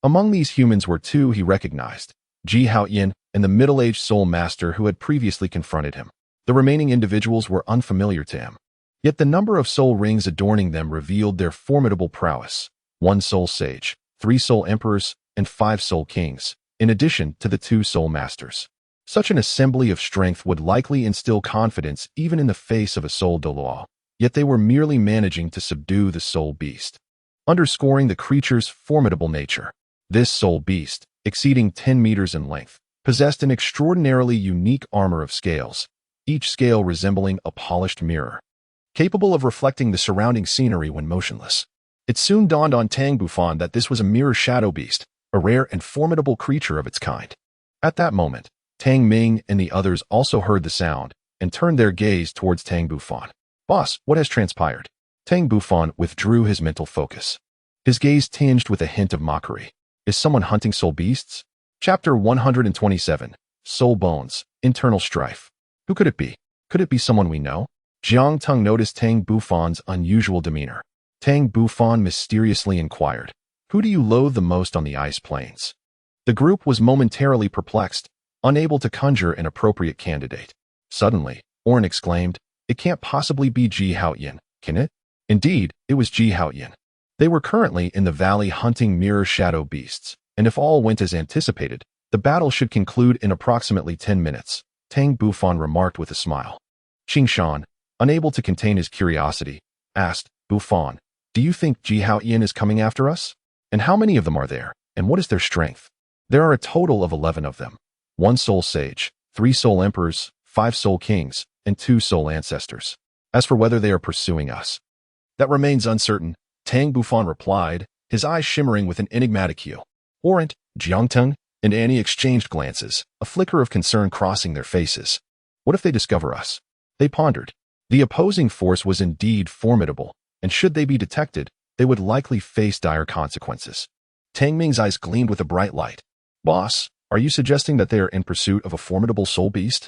among these humans were 2 he recognized, Ji Haotian and the middle-aged Soulmaster who had previously confronted him. The remaining individuals were unfamiliar to him. Yet the number of soul rings adorning them revealed their formidable prowess. 1 soul sage, 3 soul emperors, and 5 soul kings, in addition to the 2 soul masters. Such an assembly of strength would likely instill confidence even in the face of a soul Douluo, yet they were merely managing to subdue the soul beast, underscoring the creature's formidable nature. This soul beast, exceeding 10 meters in length, possessed an extraordinarily unique armor of scales, each scale resembling a polished mirror, capable of reflecting the surrounding scenery when motionless. It soon dawned on Tang Bufan that this was a mirror shadow beast, a rare and formidable creature of its kind. At that moment, Tang Ming and the others also heard the sound and turned their gaze towards Tang Bufan. Boss, what has transpired? Tang Bufan withdrew his mental focus. His gaze tinged with a hint of mockery. Is someone hunting soul beasts? Chapter 127, Soul Bones, Internal Strife. Who could it be? Could it be someone we know? Jiang Teng noticed Tang Bufan's unusual demeanor. Tang Bufan mysteriously inquired, who do you loathe the most on the ice plains? The group was momentarily perplexed, unable to conjure an appropriate candidate. Suddenly, Orn exclaimed, it can't possibly be Ji Haotian, can it? Indeed, it was Ji Haotian. They were currently in the valley hunting mirror shadow beasts, and if all went as anticipated, the battle should conclude in approximately 10 minutes, Tang Bufan remarked with a smile. Qingshan, unable to contain his curiosity, asked, Bufan, do you think Ji Haotian is coming after us? And how many of them are there, and what is their strength? There are a total of 11 of them. 1 soul sage, 3 soul emperors, 5 soul kings, and 2 soul ancestors. As for whether they are pursuing us, that remains uncertain, Tang Bufan replied, his eyes shimmering with an enigmatic hue. Orant, Jiangteng, and Annie exchanged glances, a flicker of concern crossing their faces. What if they discover us? They pondered. The opposing force was indeed formidable, and should they be detected, they would likely face dire consequences. Tang Ming's eyes gleamed with a bright light. Boss, are you suggesting that they are in pursuit of a formidable soul beast?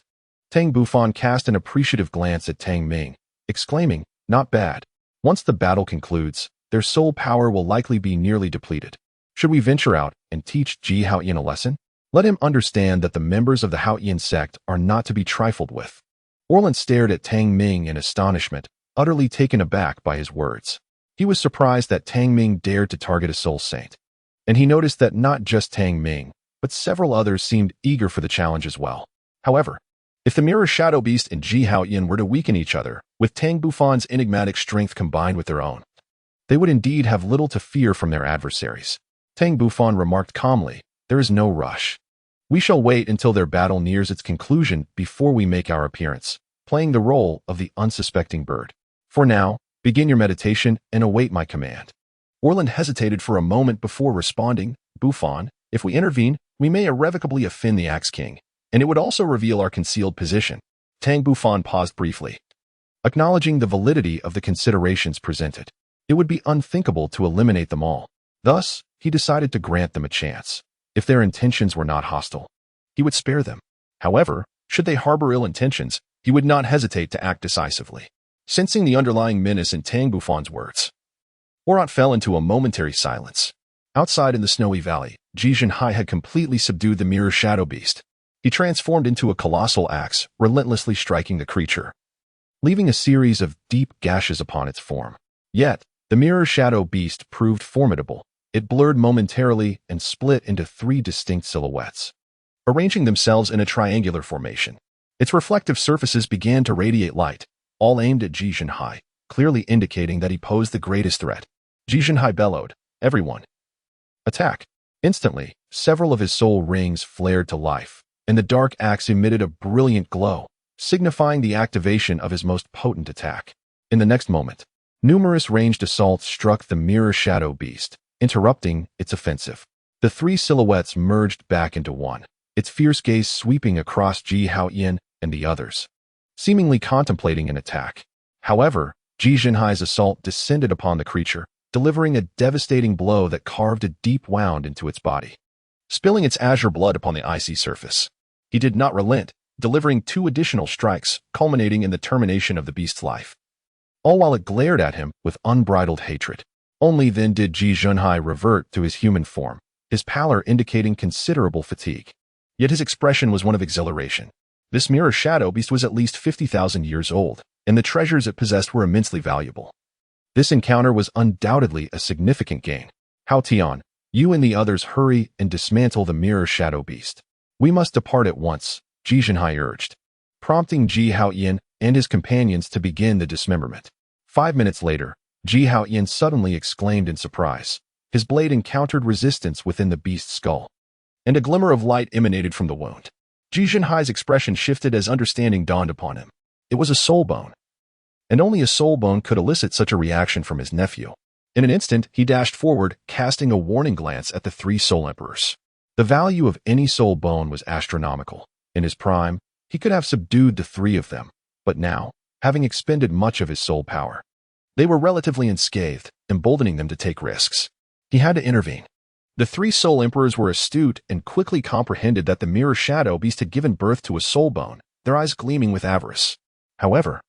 Tang Bufan cast an appreciative glance at Tang Ming, exclaiming, not bad. Once the battle concludes, their soul power will likely be nearly depleted. Should we venture out and teach Ji Haotian a lesson? Let him understand that the members of the Haotian Sect are not to be trifled with. Orland stared at Tang Ming in astonishment, utterly taken aback by his words. He was surprised that Tang Ming dared to target a soul saint. And he noticed that not just Tang Ming, but several others seemed eager for the challenge as well. However, if the mirror shadow beast and Ji Haotian were to weaken each other, with Tang Bufan's enigmatic strength combined with their own, they would indeed have little to fear from their adversaries. Tang Bufan remarked calmly, there is no rush. We shall wait until their battle nears its conclusion before we make our appearance, playing the role of the unsuspecting bird. For now, begin your meditation and await my command. Orland hesitated for a moment before responding, Bufan, if we intervene, we may irrevocably offend the Axe King, and it would also reveal our concealed position. Tang Bufan paused briefly, acknowledging the validity of the considerations presented. It would be unthinkable to eliminate them all. Thus, he decided to grant them a chance. If their intentions were not hostile, he would spare them. However, should they harbor ill intentions, he would not hesitate to act decisively. Sensing the underlying menace in Tang Bufan's words, Orant fell into a momentary silence. Outside in the snowy valley, Ji Zhenhai had completely subdued the mirror shadow beast. He transformed into a colossal axe, relentlessly striking the creature, leaving a series of deep gashes upon its form. Yet, the mirror shadow beast proved formidable. It blurred momentarily and split into 3 distinct silhouettes, arranging themselves in a triangular formation. Its reflective surfaces began to radiate light, all aimed at Ji Zhenhai, clearly indicating that he posed the greatest threat. Ji Zhenhai bellowed, everyone, attack. Instantly, several of his soul rings flared to life, and the dark axe emitted a brilliant glow, signifying the activation of his most potent attack. In the next moment, numerous ranged assaults struck the mirror shadow beast, interrupting its offensive. The 3 silhouettes merged back into one, its fierce gaze sweeping across Ji Haotian and the others, seemingly contemplating an attack. However, Ji Zhenhai's assault descended upon the creature, delivering a devastating blow that carved a deep wound into its body, spilling its azure blood upon the icy surface. He did not relent, delivering 2 additional strikes, culminating in the termination of the beast's life, all while it glared at him with unbridled hatred. Only then did Ji Zhenhai revert to his human form, his pallor indicating considerable fatigue. Yet his expression was one of exhilaration. This mirror shadow beast was at least 50,000 years old, and the treasures it possessed were immensely valuable. This encounter was undoubtedly a significant gain. Haotian, you and the others hurry and dismantle the mirror shadow beast. We must depart at once, Ji Zhenhai urged, prompting Ji Haotian and his companions to begin the dismemberment. 5 minutes later, Ji Haotian suddenly exclaimed in surprise. His blade encountered resistance within the beast's skull, and a glimmer of light emanated from the wound. Ji Zhenhai's expression shifted as understanding dawned upon him. It was a soul bone, and only a soul bone could elicit such a reaction from his nephew. In an instant, he dashed forward, casting a warning glance at the 3 soul emperors. The value of any soul bone was astronomical. In his prime, he could have subdued the 3 of them, but now, having expended much of his soul power, they were relatively unscathed, emboldening them to take risks. He had to intervene. The 3 soul emperors were astute and quickly comprehended that the mirror shadow beast had given birth to a soul bone, their eyes gleaming with avarice. However,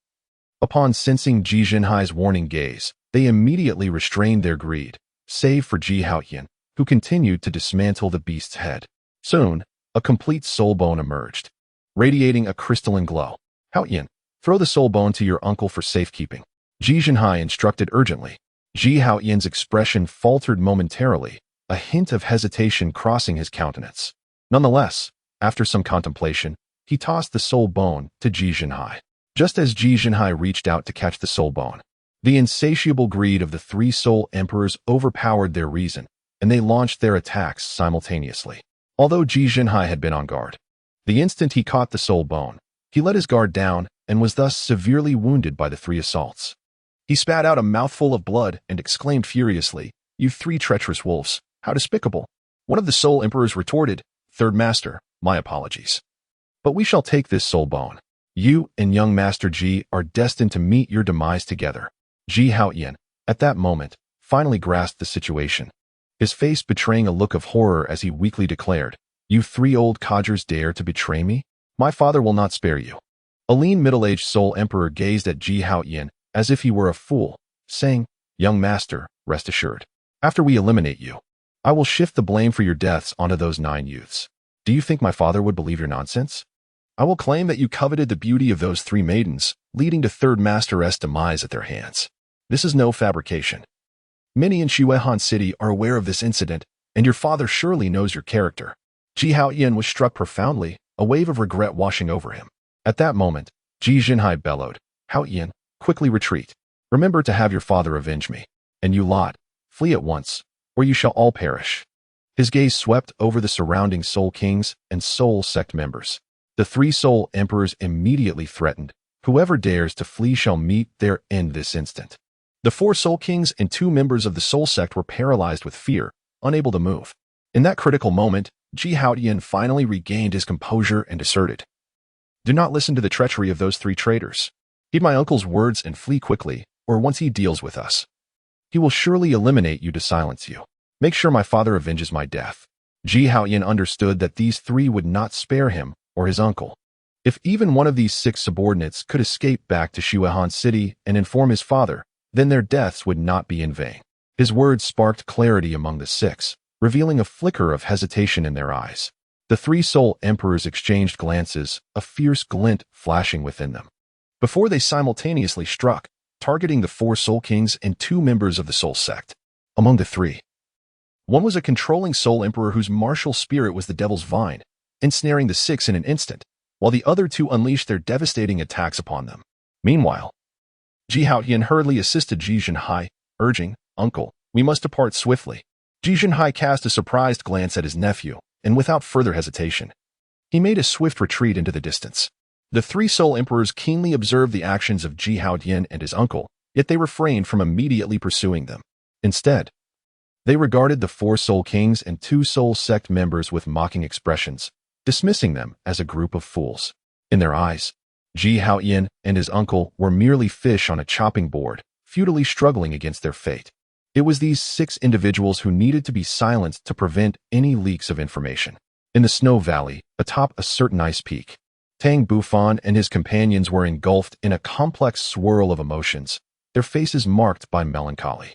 upon sensing Ji Zhenhai's warning gaze, they immediately restrained their greed, save for Ji Haotian, who continued to dismantle the beast's head. Soon, a complete soul bone emerged, radiating a crystalline glow. Haotian, throw the soul bone to your uncle for safekeeping, Ji Zhenhai instructed urgently. Ji Haotian's expression faltered momentarily, a hint of hesitation crossing his countenance. Nonetheless, after some contemplation, he tossed the soul bone to Ji Zhenhai. Just as Ji Zhenhai reached out to catch the soul bone, the insatiable greed of the 3 soul emperors overpowered their reason, and they launched their attacks simultaneously. Although Ji Zhenhai had been on guard, The instant he caught the soul bone, he let his guard down and was thus severely wounded by the 3 assaults. He spat out a mouthful of blood and exclaimed furiously, "You 3 treacherous wolves, how despicable!" One of the soul emperors retorted, "Third Master, my apologies. But we shall take this soul bone. You and young Master Ji are destined to meet your demise together." Ji Haotian, at that moment, finally grasped the situation, his face betraying a look of horror as he weakly declared, "You 3 old codgers dare to betray me? My father will not spare you." A lean middle-aged soul emperor gazed at Ji Haotian as if he were a fool, saying, "Young master, rest assured. After we eliminate you, I will shift the blame for your deaths onto those 9 youths. Do you think my father would believe your nonsense? I will claim that you coveted the beauty of those 3 maidens, leading to Third Master's demise at their hands. This is no fabrication. Many in Haotian City are aware of this incident, and your father surely knows your character." Ji Haotian was struck profoundly, a wave of regret washing over him. At that moment, Ji Jinhai bellowed, "Haotian, quickly retreat. Remember to have your father avenge me. And you lot, flee at once, or you shall all perish." His gaze swept over the surrounding Soul Kings and Soul Sect members. The 3 Soul Emperors immediately threatened, "Whoever dares to flee shall meet their end this instant." The 4 Soul Kings and 2 members of the Soul Sect were paralyzed with fear, unable to move. In that critical moment, Ji Haotian finally regained his composure and asserted, "Do not listen to the treachery of those 3 traitors. Heed my uncle's words and flee quickly, or once he deals with us, he will surely eliminate you to silence you. Make sure my father avenges my death." Ji Haotian understood that these 3 would not spare him or his uncle. If even one of these 6 subordinates could escape back to Haotian City and inform his father, then their deaths would not be in vain. His words sparked clarity among the 6, revealing a flicker of hesitation in their eyes. The 3 Soul Emperors exchanged glances, a fierce glint flashing within them, before they simultaneously struck, targeting the 4 Soul Kings and 2 members of the Soul Sect. Among the 3, one was a controlling Soul Emperor whose martial spirit was the Devil's Vine, ensnaring the 6 in an instant, while the other 2 unleashed their devastating attacks upon them. Meanwhile, Ji Haotian hurriedly assisted Ji Jinhai, urging, "Uncle, we must depart swiftly." Ji Jinhai cast a surprised glance at his nephew, and without further hesitation, he made a swift retreat into the distance. The 3 Soul Emperors keenly observed the actions of Ji Haotian and his uncle, yet they refrained from immediately pursuing them. Instead, they regarded the 4 Soul Kings and 2 Soul Sect members with mocking expressions, dismissing them as a group of fools. In their eyes, Ji Haotian and his uncle were merely fish on a chopping board, futilely struggling against their fate. It was these 6 individuals who needed to be silenced to prevent any leaks of information. In the snow valley, atop a certain ice peak, Tang Bufan and his companions were engulfed in a complex swirl of emotions, their faces marked by melancholy.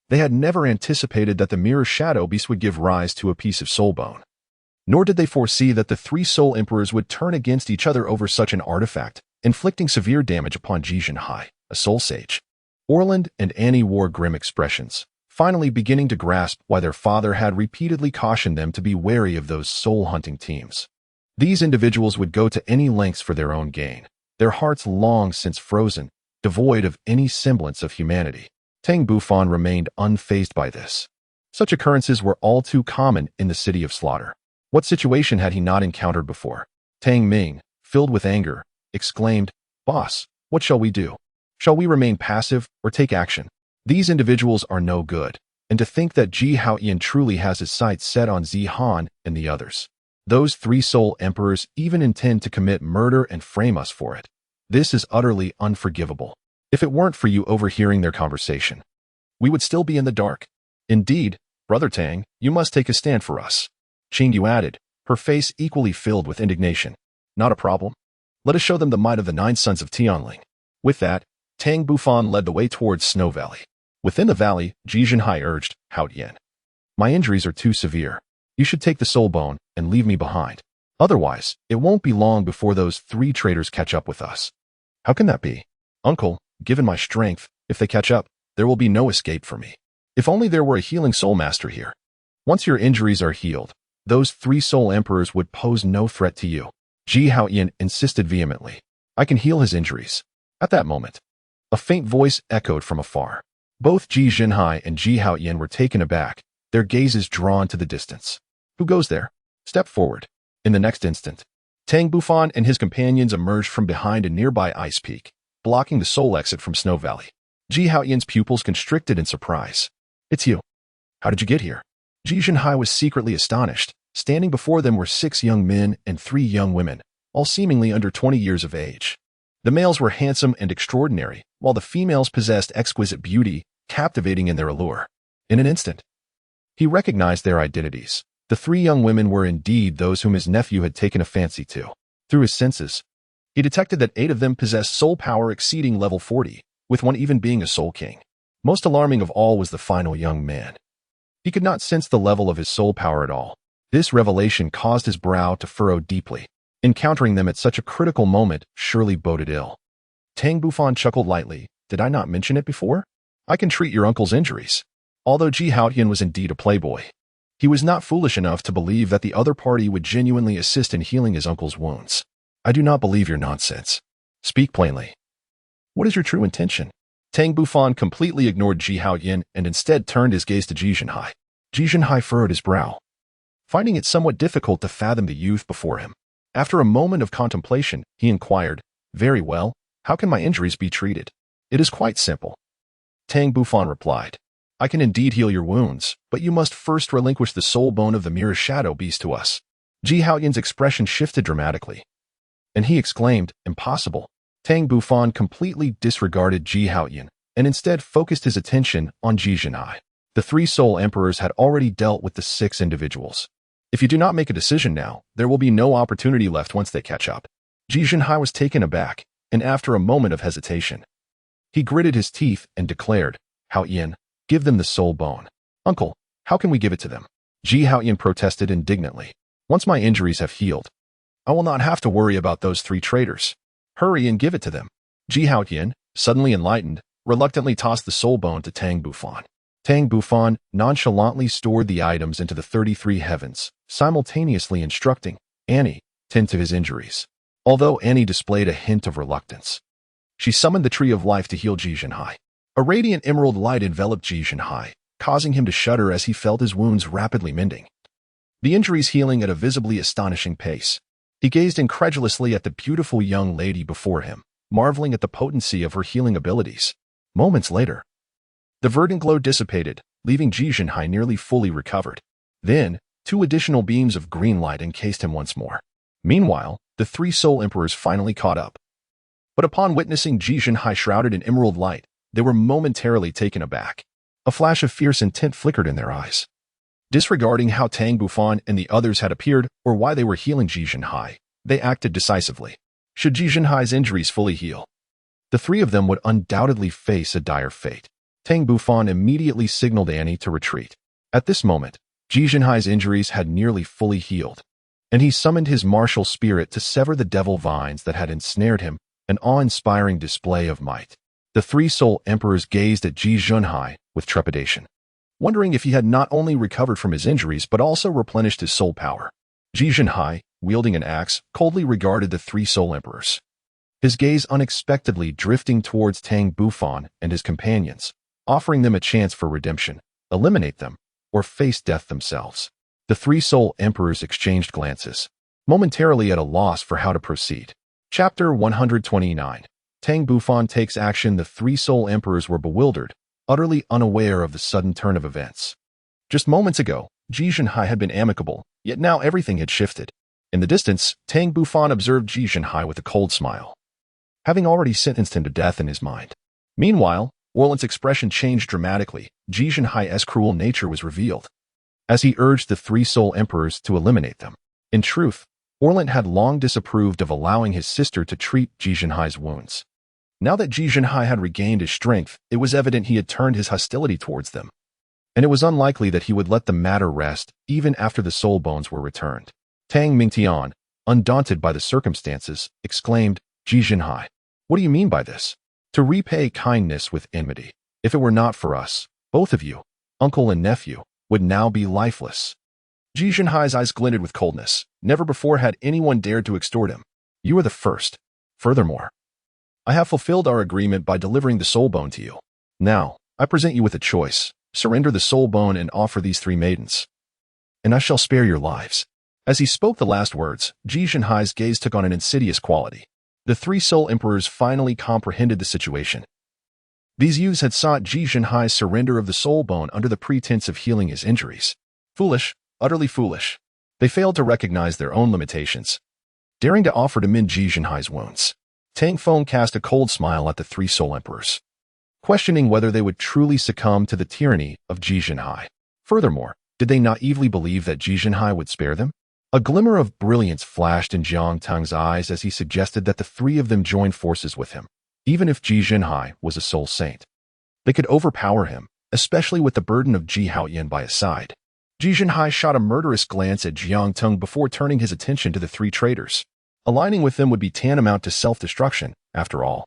They had never anticipated that the mirror shadow beast would give rise to a piece of soul bone. Nor did they foresee that the 3 Soul Emperors would turn against each other over such an artifact, inflicting severe damage upon Ji Jinhai, a soul sage. Orland and Annie wore grim expressions, finally beginning to grasp why their father had repeatedly cautioned them to be wary of those soul-hunting teams. These individuals would go to any lengths for their own gain, their hearts long since frozen, devoid of any semblance of humanity. Tang Bufan remained unfazed by this. Such occurrences were all too common in the City of Slaughter. What situation had he not encountered before? Tang Ming, filled with anger, exclaimed, "Boss, what shall we do? Shall we remain passive or take action? These individuals are no good, and to think that Ji Haotian truly has his sights set on Zihan and the others. Those 3 Soul Emperors even intend to commit murder and frame us for it. This is utterly unforgivable. If it weren't for you overhearing their conversation, we would still be in the dark. Indeed, Brother Tang, you must take a stand for us." Qingyu added, her face equally filled with indignation. "Not a problem. Let us show them the might of the 9 sons of Tianling." With that, Tang Bufan led the way towards Snow Valley. Within the valley, Ji Jinhai urged, "Haotian, my injuries are too severe. You should take the soul bone and leave me behind. Otherwise, it won't be long before those 3 traitors catch up with us." "How can that be? Uncle, given my strength, if they catch up, there will be no escape for me. If only there were a healing Soulmaster here. Once your injuries are healed, those 3 Soul Emperors would pose no threat to you." Ji Haotian insisted vehemently, "I can heal his injuries." At that moment, a faint voice echoed from afar. Both Ji Jinhai and Ji Haotian were taken aback, their gazes drawn to the distance. "Who goes there? Step forward." In the next instant, Tang Bufan and his companions emerged from behind a nearby ice peak, blocking the soul exit from Snow Valley. Haotian's pupils constricted in surprise. It's you. How did you get here? Zhizhenhai was secretly astonished. Standing before them were 6 young men and 3 young women, all seemingly under 20 years of age. The males were handsome and extraordinary, while the females possessed exquisite beauty, captivating in their allure. In an instant, he recognized their identities. The 3 young women were indeed those whom his nephew had taken a fancy to. Through his senses, he detected that 8 of them possessed soul power exceeding level 40, with one even being a soul king. Most alarming of all was the final young man. He could not sense the level of his soul power at all. This revelation caused his brow to furrow deeply. Encountering them at such a critical moment surely boded ill. Tang Bufan chuckled lightly. Did I not mention it before? I can treat your uncle's injuries. Although Haotian was indeed a playboy, he was not foolish enough to believe that the other party would genuinely assist in healing his uncle's wounds. I do not believe your nonsense. Speak plainly. What is your true intention? Tang Bufan completely ignored Haotian and instead turned his gaze to Zhizhenhai. Zhizhenhai furrowed his brow, finding it somewhat difficult to fathom the youth before him. After a moment of contemplation, he inquired, Very well, how can my injuries be treated? It is quite simple. Tang Bufan replied, I can indeed heal your wounds, but you must first relinquish the soul bone of the mirror shadow beast to us. Haotian's expression shifted dramatically, and he exclaimed, Impossible. Tang Bufan completely disregarded Haotian and instead focused his attention on Zhizhenhai. The 3 soul emperors had already dealt with the 6 individuals. If you do not make a decision now, there will be no opportunity left once they catch up. Zhizhenhai was taken aback, and after a moment of hesitation, he gritted his teeth and declared, Haotian, give them the soul bone. Uncle, how can we give it to them? Haotian protested indignantly. Once my injuries have healed, I will not have to worry about those 3 traitors. Hurry and give it to them. Haotian, suddenly enlightened, reluctantly tossed the soul bone to Tang Bufan. Tang Bufan nonchalantly stored the items into the 33 heavens, simultaneously instructing Annie, tend to his injuries. Although Annie displayed a hint of reluctance, she summoned the Tree of Life to heal Zhizhenhai. A radiant emerald light enveloped Zhizhenhai, causing him to shudder as he felt his wounds rapidly mending. The injuries healing at a visibly astonishing pace. He gazed incredulously at the beautiful young lady before him, marveling at the potency of her healing abilities. Moments later, the verdant glow dissipated, leaving Zhizhenhai nearly fully recovered. Then, 2 additional beams of green light encased him once more. Meanwhile, the 3 soul emperors finally caught up. But upon witnessing Zhizhenhai shrouded in emerald light, they were momentarily taken aback. A flash of fierce intent flickered in their eyes. Disregarding how Tang Bufan and the others had appeared or why they were healing Zhizhenhai, they acted decisively. Should Zhizhenhai's injuries fully heal, the 3 of them would undoubtedly face a dire fate. Tang Bufan immediately signaled Annie to retreat. At this moment, Zhizhenhai's injuries had nearly fully healed, and he summoned his martial spirit to sever the devil vines that had ensnared him, an awe-inspiring display of might. The 3 soul emperors gazed at Zhizhenhai with trepidation, wondering if he had not only recovered from his injuries but also replenished his soul power. Zhizhenhai, wielding an axe, coldly regarded the 3 soul emperors, his gaze unexpectedly drifting towards Tang Bufan and his companions, offering them a chance for redemption, eliminate them, or face death themselves. The 3 soul emperors exchanged glances, momentarily at a loss for how to proceed. Chapter 129. Tang Bufan takes action. The 3 soul emperors were bewildered, utterly unaware of the sudden turn of events. Just moments ago, Zhizhenhai had been amicable, yet now everything had shifted. In the distance, Tang Bufan observed Zhizhenhai with a cold smile, having already sentenced him to death in his mind. Meanwhile, Orlan's expression changed dramatically. Zhizhenhai's cruel nature was revealed, as he urged the 3 soul emperors to eliminate them. In truth, Orlan had long disapproved of allowing his sister to treat Zhizhenhai's wounds. Now that Zhizhenhai had regained his strength, it was evident he had turned his hostility towards them, and it was unlikely that he would let the matter rest even after the soul bones were returned. Tang Mingtian, undaunted by the circumstances, exclaimed, Zhizhenhai, what do you mean by this? To repay kindness with enmity. If it were not for us, both of you, uncle and nephew, would now be lifeless. Zhizhenhai's eyes glinted with coldness. Never before had anyone dared to extort him. You are the first. Furthermore, I have fulfilled our agreement by delivering the soul bone to you. Now, I present you with a choice. Surrender the soul bone and offer these 3 maidens, and I shall spare your lives. As he spoke the last words, Ji Zhenhai's gaze took on an insidious quality. The three Soul Emperors finally comprehended the situation. These youths had sought Ji Zhenhai's surrender of the soul bone under the pretense of healing his injuries. Foolish, utterly foolish. They failed to recognize their own limitations, daring to offer to mend Ji Zhenhai's wounds. Tang Bufan cast a cold smile at the three Soul Emperors, questioning whether they would truly succumb to the tyranny of Ji Zhenhai. Furthermore, did they naively believe that Ji Zhenhai would spare them? A glimmer of brilliance flashed in Jiang Tang's eyes as he suggested that the three of them join forces with him. Even if Ji Zhenhai was a soul saint, they could overpower him, especially with the burden of Ji Haotian by his side. Ji Zhenhai shot a murderous glance at Jiang Tang before turning his attention to the three traitors. Aligning with them would be tantamount to self-destruction, after all.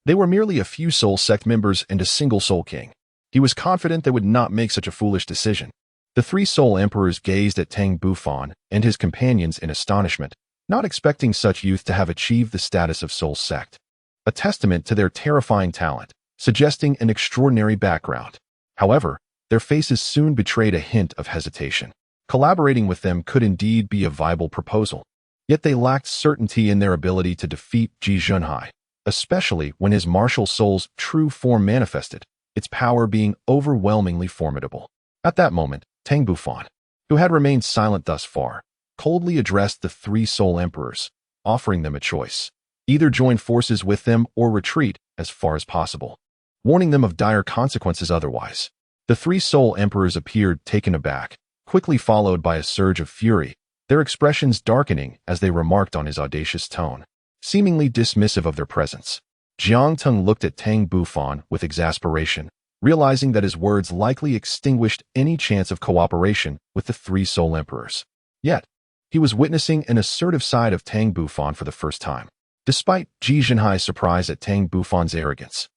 They were merely a few Soul Sect members and a single Soul King. He was confident they would not make such a foolish decision. The three Soul Emperors gazed at Tang Bufan and his companions in astonishment, not expecting such youth to have achieved the status of Soul Sect. A testament to their terrifying talent, suggesting an extraordinary background. However, their faces soon betrayed a hint of hesitation. Collaborating with them could indeed be a viable proposal. Yet they lacked certainty in their ability to defeat Ji Zhenhai, especially when his martial soul's true form manifested, its power being overwhelmingly formidable. At that moment, Tang Bufan, who had remained silent thus far, coldly addressed the three Soul Emperors, offering them a choice. Either join forces with them or retreat as far as possible, warning them of dire consequences otherwise. The three Soul Emperors appeared taken aback, quickly followed by a surge of fury, their expressions darkening as they remarked on his audacious tone, seemingly dismissive of their presence. Jiang Tang looked at Tang Bufan with exasperation, realizing that his words likely extinguished any chance of cooperation with the three Soul Emperors. Yet, he was witnessing an assertive side of Tang Bufan for the first time. Despite Ji Zhenhai's surprise at Tang Bufan's arrogance,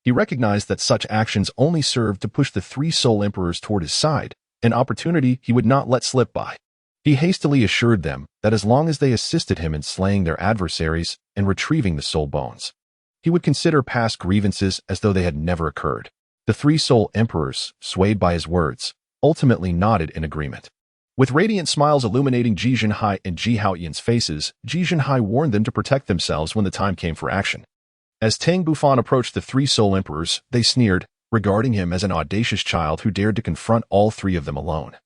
he recognized that such actions only served to push the three Soul Emperors toward his side, an opportunity he would not let slip by. He hastily assured them that as long as they assisted him in slaying their adversaries and retrieving the soul bones, he would consider past grievances as though they had never occurred. The three Soul Emperors, swayed by his words, ultimately nodded in agreement. With radiant smiles illuminating Ji Zhenhai and Ji Haotian's faces, Ji Zhenhai warned them to protect themselves when the time came for action. As Tang Bufan approached the three Soul Emperors, they sneered, regarding him as an audacious child who dared to confront all three of them alone,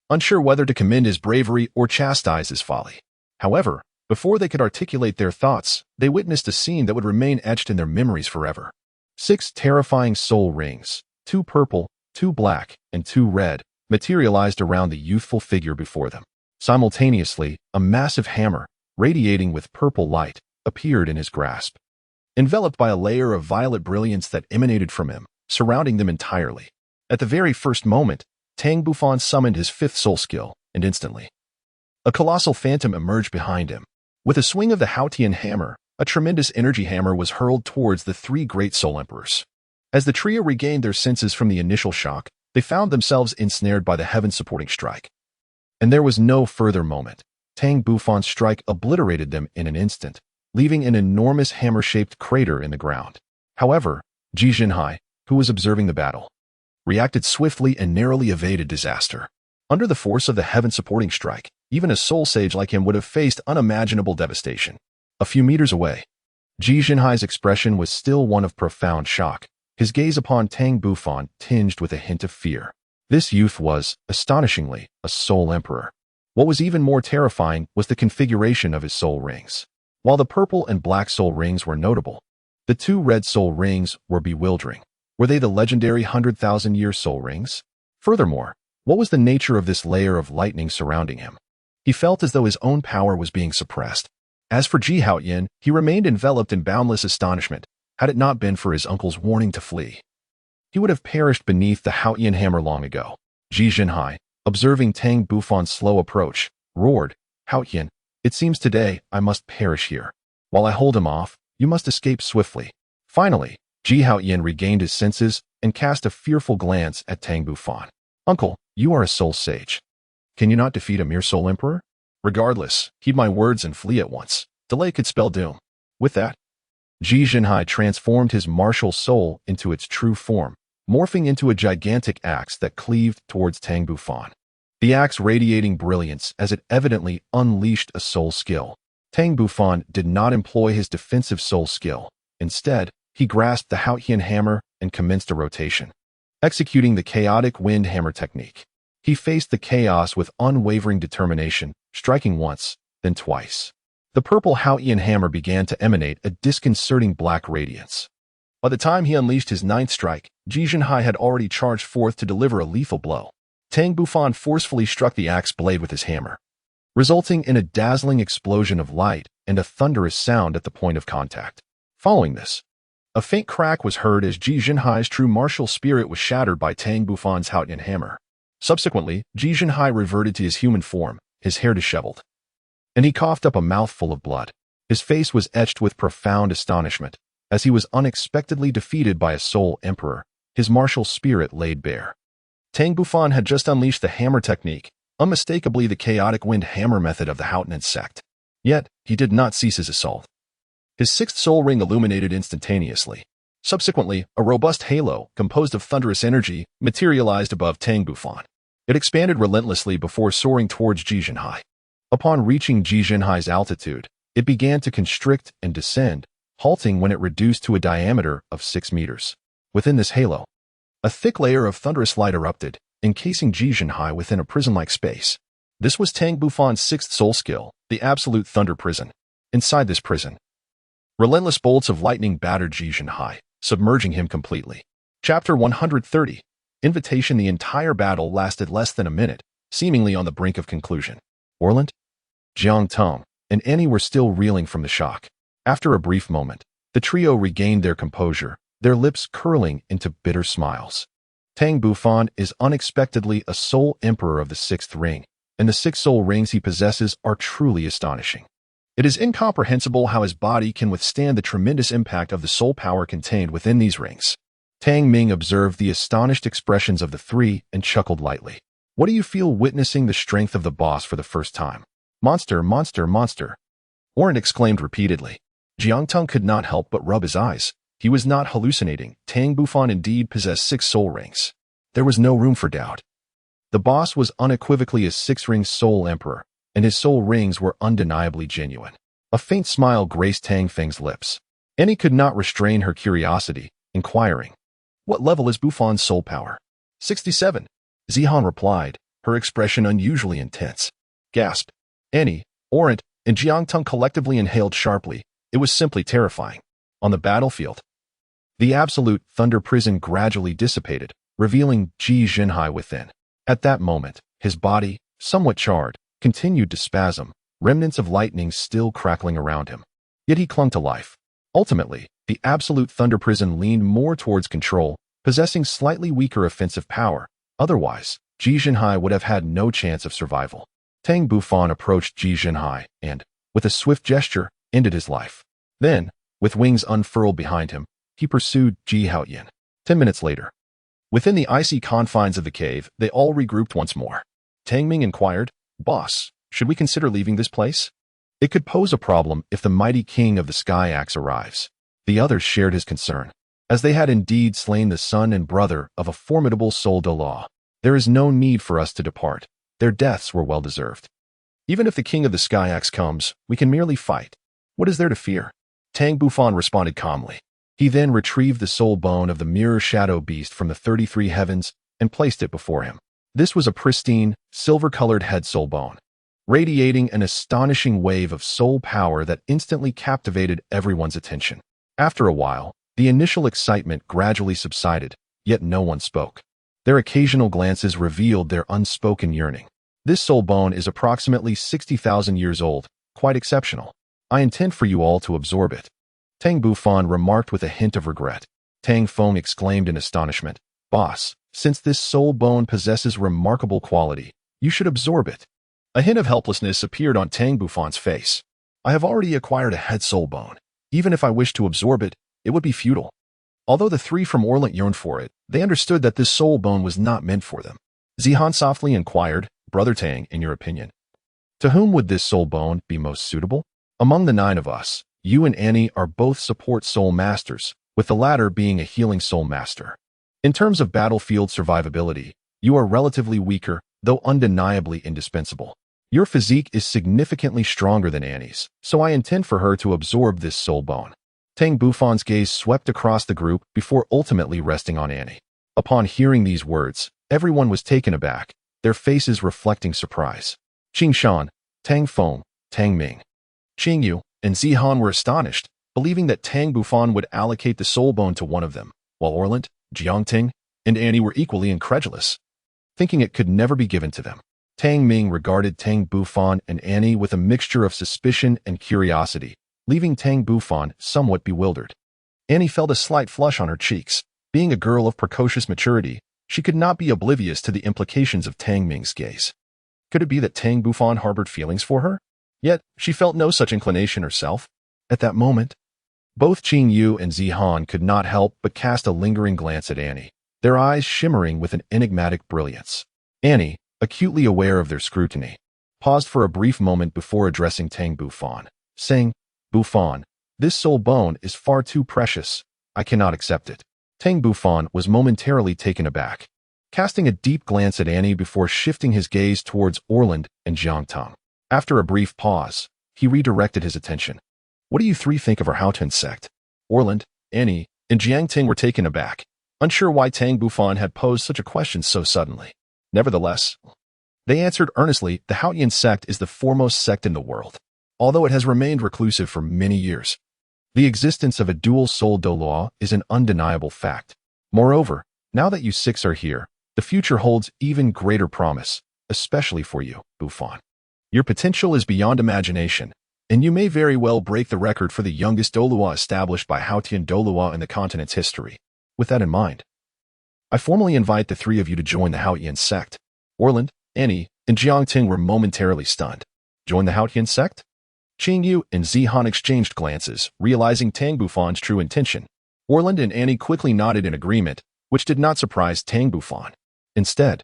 unsure whether to commend his bravery or chastise his folly. However, before they could articulate their thoughts, they witnessed a scene that would remain etched in their memories forever. 6 terrifying soul rings, 2 purple, 2 black, and 2 red, materialized around the youthful figure before them. Simultaneously, a massive hammer, radiating with purple light, appeared in his grasp, enveloped by a layer of violet brilliance that emanated from him, surrounding them entirely. At the very first moment, Tang Bufan summoned his 5th soul skill, and instantly, a colossal phantom emerged behind him. With a swing of the Haotian hammer, a tremendous energy hammer was hurled towards the 3 great Soul Emperors. As the trio regained their senses from the initial shock, they found themselves ensnared by the heaven-supporting strike. And there was no further moment. Tang Bufan's strike obliterated them in an instant, leaving an enormous hammer-shaped crater in the ground. However, Ji Zhenhai, who was observing the battle, reacted swiftly and narrowly evaded disaster. Under the force of the heaven-supporting strike, even a soul sage like him would have faced unimaginable devastation. A few meters away, Ji Zhenhai's expression was still one of profound shock, his gaze upon Tang Bufan tinged with a hint of fear. This youth was, astonishingly, a Soul Emperor. What was even more terrifying was the configuration of his soul rings. While the purple and black soul rings were notable, the 2 red soul rings were bewildering. Were they the legendary 100,000-year soul rings? Furthermore, what was the nature of this layer of lightning surrounding him? He felt as though his own power was being suppressed. As for Ji Haotian, he remained enveloped in boundless astonishment, had it not been for his uncle's warning to flee. He would have perished beneath the Haotian hammer long ago. Ji Zhenhai, observing Tang Bufan's slow approach, roared, "Haotian, it seems today I must perish here. While I hold him off, you must escape swiftly." Finally, Ji Haotian regained his senses and cast a fearful glance at Tang Bufan. "Uncle, you are a soul sage. Can you not defeat a mere Soul Emperor? Regardless, heed my words and flee at once. Delay could spell doom." With that, Ji Zhenhai transformed his martial soul into its true form, morphing into a gigantic axe that cleaved towards Tang Bufan. the axe radiating brilliance as it evidently unleashed a soul skill. Tang Bufan did not employ his defensive soul skill. Instead, he grasped the Haotian hammer and commenced a rotation, executing the chaotic wind hammer technique. He faced the chaos with unwavering determination, striking once, then twice. The purple Haotian hammer began to emanate a disconcerting black radiance. By the time he unleashed his ninth strike, Ji Zhenhai had already charged forth to deliver a lethal blow. Tang Bufan forcefully struck the axe blade with his hammer, resulting in a dazzling explosion of light and a thunderous sound at the point of contact. Following this, a faint crack was heard as Ji Zhenhai's true martial spirit was shattered by Tang Bufan's Haotian hammer. Subsequently, Ji Zhenhai reverted to his human form, his hair disheveled, and he coughed up a mouthful of blood. His face was etched with profound astonishment, as he was unexpectedly defeated by a soul emperor, his martial spirit laid bare. Tang Bufan had just unleashed the hammer technique, unmistakably the chaotic wind hammer method of the Haotian Sect. Yet, he did not cease his assault. His sixth soul ring illuminated instantaneously. Subsequently, a robust halo, composed of thunderous energy, materialized above Tang Bufan. It expanded relentlessly before soaring towards Ji Zhenhai. Upon reaching Ji Zhenhai's altitude, it began to constrict and descend, halting when it reduced to a diameter of 6 meters. Within this halo, a thick layer of thunderous light erupted, encasing Ji Zhenhai within a prison-like space. This was Tang Bufan's sixth soul skill, the absolute thunder prison. Inside this prison, relentless bolts of lightning battered Ji Zhenhai, submerging him completely. Chapter 130. Invitation. The entire battle lasted less than a minute, seemingly on the brink of conclusion. Orlant, Jiang Tong, and Annie were still reeling from the shock. After a brief moment, the trio regained their composure, their lips curling into bitter smiles. Tang Bufan is unexpectedly a soul emperor of the sixth ring, and the 6 soul rings he possesses are truly astonishing. It is incomprehensible how his body can withstand the tremendous impact of the soul power contained within these rings. Tang Ming observed the astonished expressions of the three and chuckled lightly. What do you feel witnessing the strength of the boss for the first time? Monster, monster, monster. Orant exclaimed repeatedly. Jiang Tong could not help but rub his eyes. He was not hallucinating. Tang Bufan indeed possessed 6 soul rings. There was no room for doubt. The boss was unequivocally a 6-ring soul emperor, and his soul rings were undeniably genuine. A faint smile graced Tang Feng's lips. Annie could not restrain her curiosity, inquiring, "What level is Bufan's soul power?" 67. Zihan replied, her expression unusually intense. Gasped. Annie, Orant, and Jiang Tong collectively inhaled sharply. It was simply terrifying. On the battlefield, the absolute thunder prison gradually dissipated, revealing Ji Zhenhai within. At that moment, his body, somewhat charred, continued to spasm, remnants of lightning still crackling around him. Yet he clung to life. Ultimately, the absolute thunder prison leaned more towards control, possessing slightly weaker offensive power. Otherwise, Ji Zhenhai would have had no chance of survival. Tang Bufan approached Ji Zhenhai and, with a swift gesture, ended his life. Then, with wings unfurled behind him, he pursued Ji Haotian. 10 minutes later, within the icy confines of the cave, they all regrouped once more. Tang Ming inquired, "Boss, should we consider leaving this place? It could pose a problem if the mighty king of the Sky Axe arrives." The others shared his concern, as they had indeed slain the son and brother of a formidable soul Douluo. "There is no need for us to depart. Their deaths were well deserved. Even if the king of the Sky Axe comes, we can merely fight. What is there to fear?" Tang Bufan responded calmly. He then retrieved the soul bone of the mirror shadow beast from the 33 heavens and placed it before him. This was a pristine, silver-colored head soul bone, radiating an astonishing wave of soul power that instantly captivated everyone's attention. After a while, the initial excitement gradually subsided, yet no one spoke. Their occasional glances revealed their unspoken yearning. "This soul bone is approximately 60,000 years old, quite exceptional. I intend for you all to absorb it," Tang Bufan remarked with a hint of regret. Tang Feng exclaimed in astonishment, "Boss, since this soul bone possesses remarkable quality, you should absorb it." A hint of helplessness appeared on Tang Bufan's face. "I have already acquired a head soul bone. Even if I wished to absorb it, it would be futile." Although the three from Orlant yearned for it, they understood that this soul bone was not meant for them. Zihan softly inquired, "Brother Tang, in your opinion, to whom would this soul bone be most suitable? Among the 9 of us, you and Annie are both support soul masters, with the latter being a healing soul master. In terms of battlefield survivability, you are relatively weaker, though undeniably indispensable. Your physique is significantly stronger than Annie's, so I intend for her to absorb this soul bone. Tang Bufan's gaze swept across the group before ultimately resting on Annie. Upon hearing these words, everyone was taken aback, their faces reflecting surprise. Qing Shan, Tang Feng, Tang Ming, Qing Yu, and Zihan were astonished, believing that Tang Bufan would allocate the soul bone to one of them, while Orland, Jiangting, and Annie were equally incredulous, thinking it could never be given to them. Tang Ming regarded Tang Bufan and Annie with a mixture of suspicion and curiosity, leaving Tang Bufan somewhat bewildered. Annie felt a slight flush on her cheeks. Being a girl of precocious maturity, she could not be oblivious to the implications of Tang Ming's gaze. Could it be that Tang Bufan harbored feelings for her? Yet, she felt no such inclination herself. At that moment, both Qing Yu and Zihan could not help but cast a lingering glance at Annie, their eyes shimmering with an enigmatic brilliance. Annie, acutely aware of their scrutiny, paused for a brief moment before addressing Tang Bufan, saying, "Bufan, this soul bone is far too precious. I cannot accept it." Tang Bufan was momentarily taken aback, casting a deep glance at Annie before shifting his gaze towards Orland and Jiangtang. After a brief pause, he redirected his attention. "What do you three think of our Haotian Sect?" Orland, Annie, and Jiangting were taken aback, unsure why Tang Bufan had posed such a question so suddenly. Nevertheless, they answered earnestly, the Haotian Sect is the foremost sect in the world, although it has remained reclusive for many years. The existence of a dual-souled Douluo is an undeniable fact. Moreover, now that you six are here, the future holds even greater promise, especially for you, Bufan. Your potential is beyond imagination, and you may very well break the record for the youngest Douluo established by Haotian Douluo in the continent's history. With that in mind, I formally invite the three of you to join the Haotian Sect. Orland, Annie, and Jiangting were momentarily stunned. Join the Haotian Sect? Qing Yu and Zihan exchanged glances, realizing Tang Bufan's true intention. Orland and Annie quickly nodded in agreement, which did not surprise Tang Bufan. Instead,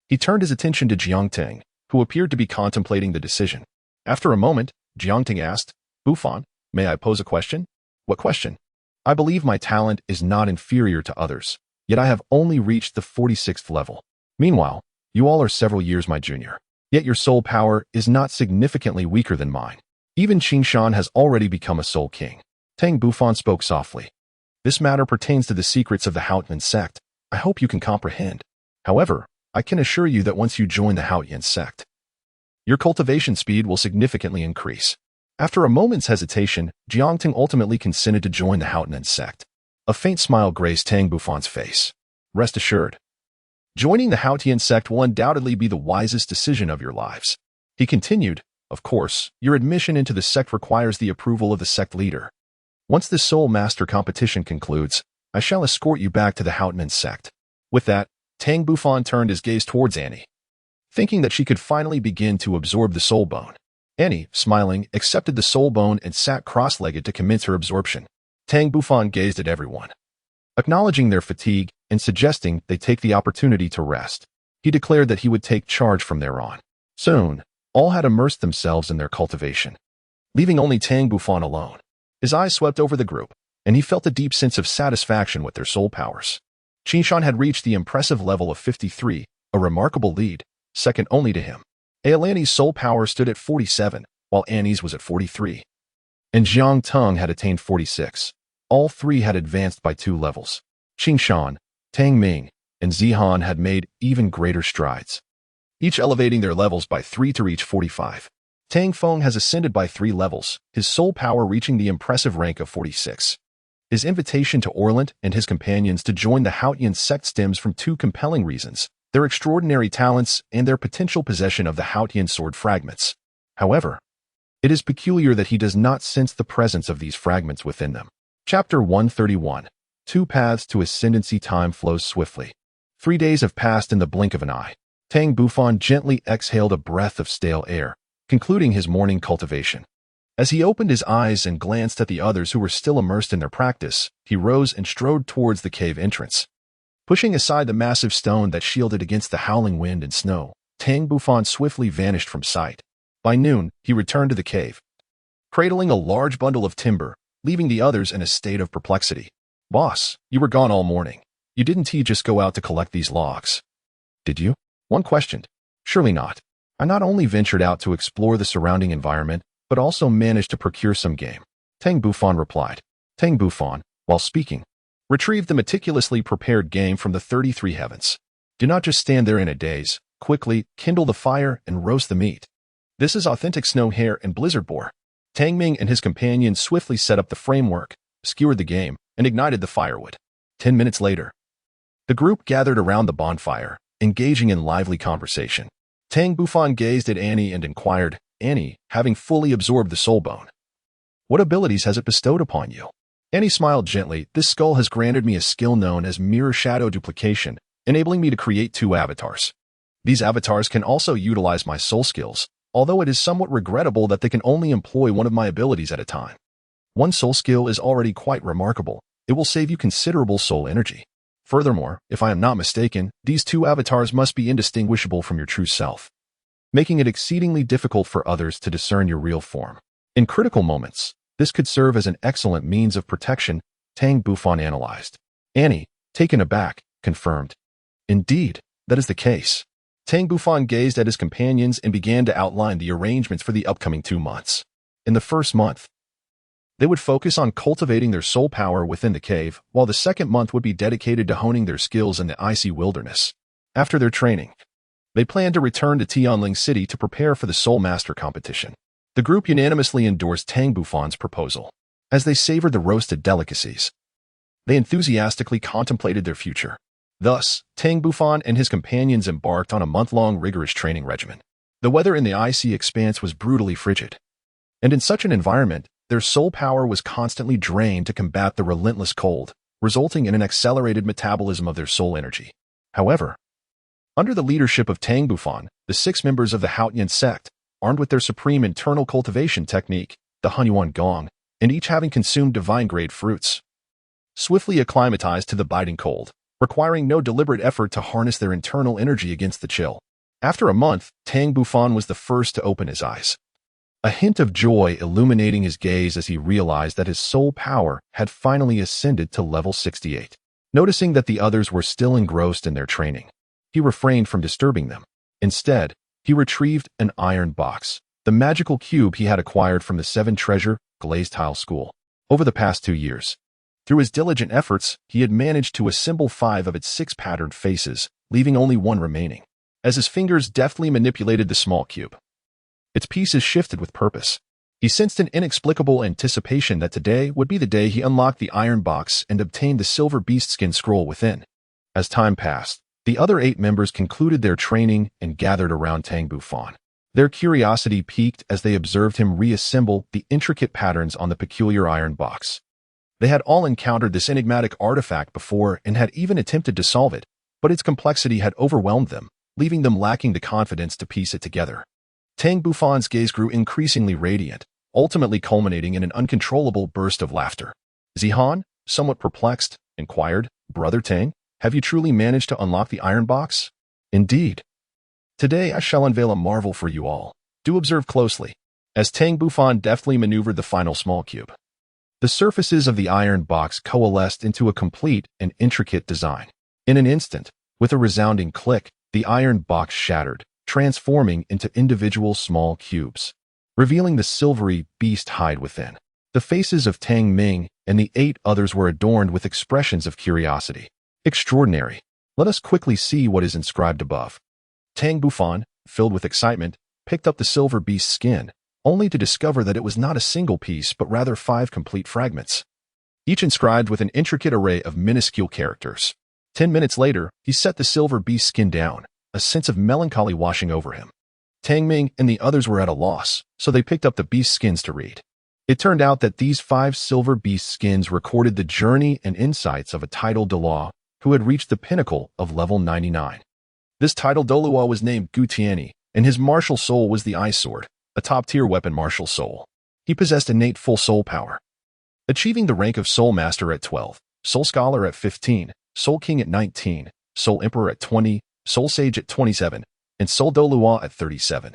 he turned his attention to Jiangting, who appeared to be contemplating the decision. After a moment, Jiangting asked, "Bufan, may I pose a question?" "What question?" "I believe my talent is not inferior to others, yet I have only reached the 46th level. Meanwhile, you all are several years my junior. Yet your soul power is not significantly weaker than mine. Even Qing Shan has already become a soul king." Tang Bufan spoke softly. "This matter pertains to the secrets of the Haotian Sect. I hope you can comprehend. However, I can assure you that once you join the Haotian Sect, your cultivation speed will significantly increase." After a moment's hesitation, Jiangting ultimately consented to join the Haotian Sect. A faint smile graced Tang Bufan's face. "Rest assured, joining the Haotian Sect will undoubtedly be the wisest decision of your lives." He continued, "Of course, your admission into the sect requires the approval of the sect leader. Once the Soulmaster competition concludes, I shall escort you back to the Haotian Sect." With that, Tang Bufan turned his gaze towards Annie, thinking that she could finally begin to absorb the soul bone. Annie, smiling, accepted the soul bone and sat cross-legged to commence her absorption. Tang Bufan gazed at everyone, acknowledging their fatigue and suggesting they take the opportunity to rest. He declared that he would take charge from there on. Soon, all had immersed themselves in their cultivation, leaving only Tang Bufan alone. His eyes swept over the group, and he felt a deep sense of satisfaction with their soul powers. Qing Shan had reached the impressive level of 53, a remarkable lead, second only to him. Ailani's soul power stood at 47, while Annie's was at 43. And Jiang Teng had attained 46. All three had advanced by 2 levels. Qing Shan, Tang Ming, and Zihan had made even greater strides, each elevating their levels by 3 to reach 45. Tang Feng has ascended by 3 levels, his soul power reaching the impressive rank of 46. His invitation to Orland and his companions to join the Haotian Sect stems from 2 compelling reasons: their extraordinary talents and their potential possession of the Haotian sword fragments. However, it is peculiar that he does not sense the presence of these fragments within them. Chapter 131. 2 Paths to Ascendancy. Time flows swiftly. 3 days have passed in the blink of an eye. Tang Bufan gently exhaled a breath of stale air, concluding his morning cultivation. As he opened his eyes and glanced at the others who were still immersed in their practice, he rose and strode towards the cave entrance. Pushing aside the massive stone that shielded against the howling wind and snow, Tang Bufan swiftly vanished from sight. By noon, he returned to the cave, cradling a large bundle of timber, leaving the others in a state of perplexity. "Boss, you were gone all morning. You didn't just go out to collect these logs, did you?" one questioned. Surely not. I not only ventured out to explore the surrounding environment, but also managed to procure some game. Tang Bufan replied. Tang Bufan, while speaking, retrieved the meticulously prepared game from the 33 heavens. Do not just stand there in a daze. Quickly, kindle the fire and roast the meat. This is authentic snow hare and blizzard boar. Tang Ming and his companions swiftly set up the framework, skewered the game, and ignited the firewood. 10 minutes later, the group gathered around the bonfire, engaging in lively conversation. Tang Bufan gazed at Annie and inquired, Annie, having fully absorbed the soul bone, what abilities has it bestowed upon you? Annie smiled gently. This skull has granted me a skill known as mirror shadow duplication, enabling me to create 2 avatars. These avatars can also utilize my soul skills, although it is somewhat regrettable that they can only employ one of my abilities at a time. One soul skill is already quite remarkable. It will save you considerable soul energy. Furthermore, if I am not mistaken, these 2 avatars must be indistinguishable from your true self, making it exceedingly difficult for others to discern your real form. In critical moments, this could serve as an excellent means of protection, Tang Bufan analyzed. Annie, taken aback, confirmed. Indeed, that is the case. Tang Bufan gazed at his companions and began to outline the arrangements for the upcoming 2 months. In the first month, they would focus on cultivating their soul power within the cave, while the second month would be dedicated to honing their skills in the icy wilderness. After their training, they planned to return to Tianling City to prepare for the Soulmaster competition. The group unanimously endorsed Tang Bufan's proposal. As they savored the roasted delicacies, they enthusiastically contemplated their future. Thus, Tang Bufan and his companions embarked on a month-long rigorous training regimen. The weather in the icy expanse was brutally frigid, and in such an environment, their soul power was constantly drained to combat the relentless cold, resulting in an accelerated metabolism of their soul energy. However, under the leadership of Tang Bufan, the 6 members of the Haotian Sect, armed with their supreme internal cultivation technique, the Haian Gong, and each having consumed divine-grade fruits, swiftly acclimatized to the biting cold, requiring no deliberate effort to harness their internal energy against the chill. After a month, Tang Bufan was the first to open his eyes, a hint of joy illuminating his gaze as he realized that his soul power had finally ascended to level 68. Noticing that the others were still engrossed in their training, he refrained from disturbing them. Instead, he retrieved an iron box, the magical cube he had acquired from the 7 treasure glazed tile school. Over the past 2 years, through his diligent efforts, he had managed to assemble 5 of its 6 patterned faces, leaving only 1 remaining. As his fingers deftly manipulated the small cube, its pieces shifted with purpose. He sensed an inexplicable anticipation that today would be the day he unlocked the iron box and obtained the silver beast skin scroll within. As time passed, the other 8 members concluded their training and gathered around Tang Bufan. Their curiosity piqued as they observed him reassemble the intricate patterns on the peculiar iron box. They had all encountered this enigmatic artifact before and had even attempted to solve it, but its complexity had overwhelmed them, leaving them lacking the confidence to piece it together. Tang Bufan's gaze grew increasingly radiant, ultimately culminating in an uncontrollable burst of laughter. Zihan, somewhat perplexed, inquired, Brother Tang, have you truly managed to unlock the iron box? Indeed. Today I shall unveil a marvel for you all. Do observe closely. As Tang Bufan deftly maneuvered the final small cube, the surfaces of the iron box coalesced into a complete and intricate design. In an instant, with a resounding click, the iron box shattered, transforming into individual small cubes, revealing the silvery beast hide within. The faces of Tang Ming and the 8 others were adorned with expressions of curiosity. Extraordinary. Let us quickly see what is inscribed above. Tang Bufan, filled with excitement, picked up the silver beast's skin, only to discover that it was not a single piece but rather 5 complete fragments, each inscribed with an intricate array of minuscule characters. 10 minutes later, he set the silver beast's skin down, a sense of melancholy washing over him. Tang Ming and the others were at a loss, so they picked up the beast skins to read. It turned out that these 5 silver beast skins recorded the journey and insights of a titled Douluo who had reached the pinnacle of level 99. This titled Douluo was named Gu Tianyi, and his martial soul was the Ice Sword, a top-tier weapon martial soul. He possessed innate full soul power, achieving the rank of Soulmaster at 12, Soul Scholar at 15, Soul King at 19, Soul Emperor at 20, Soul Sage at 27, and Soul Douluo at 37,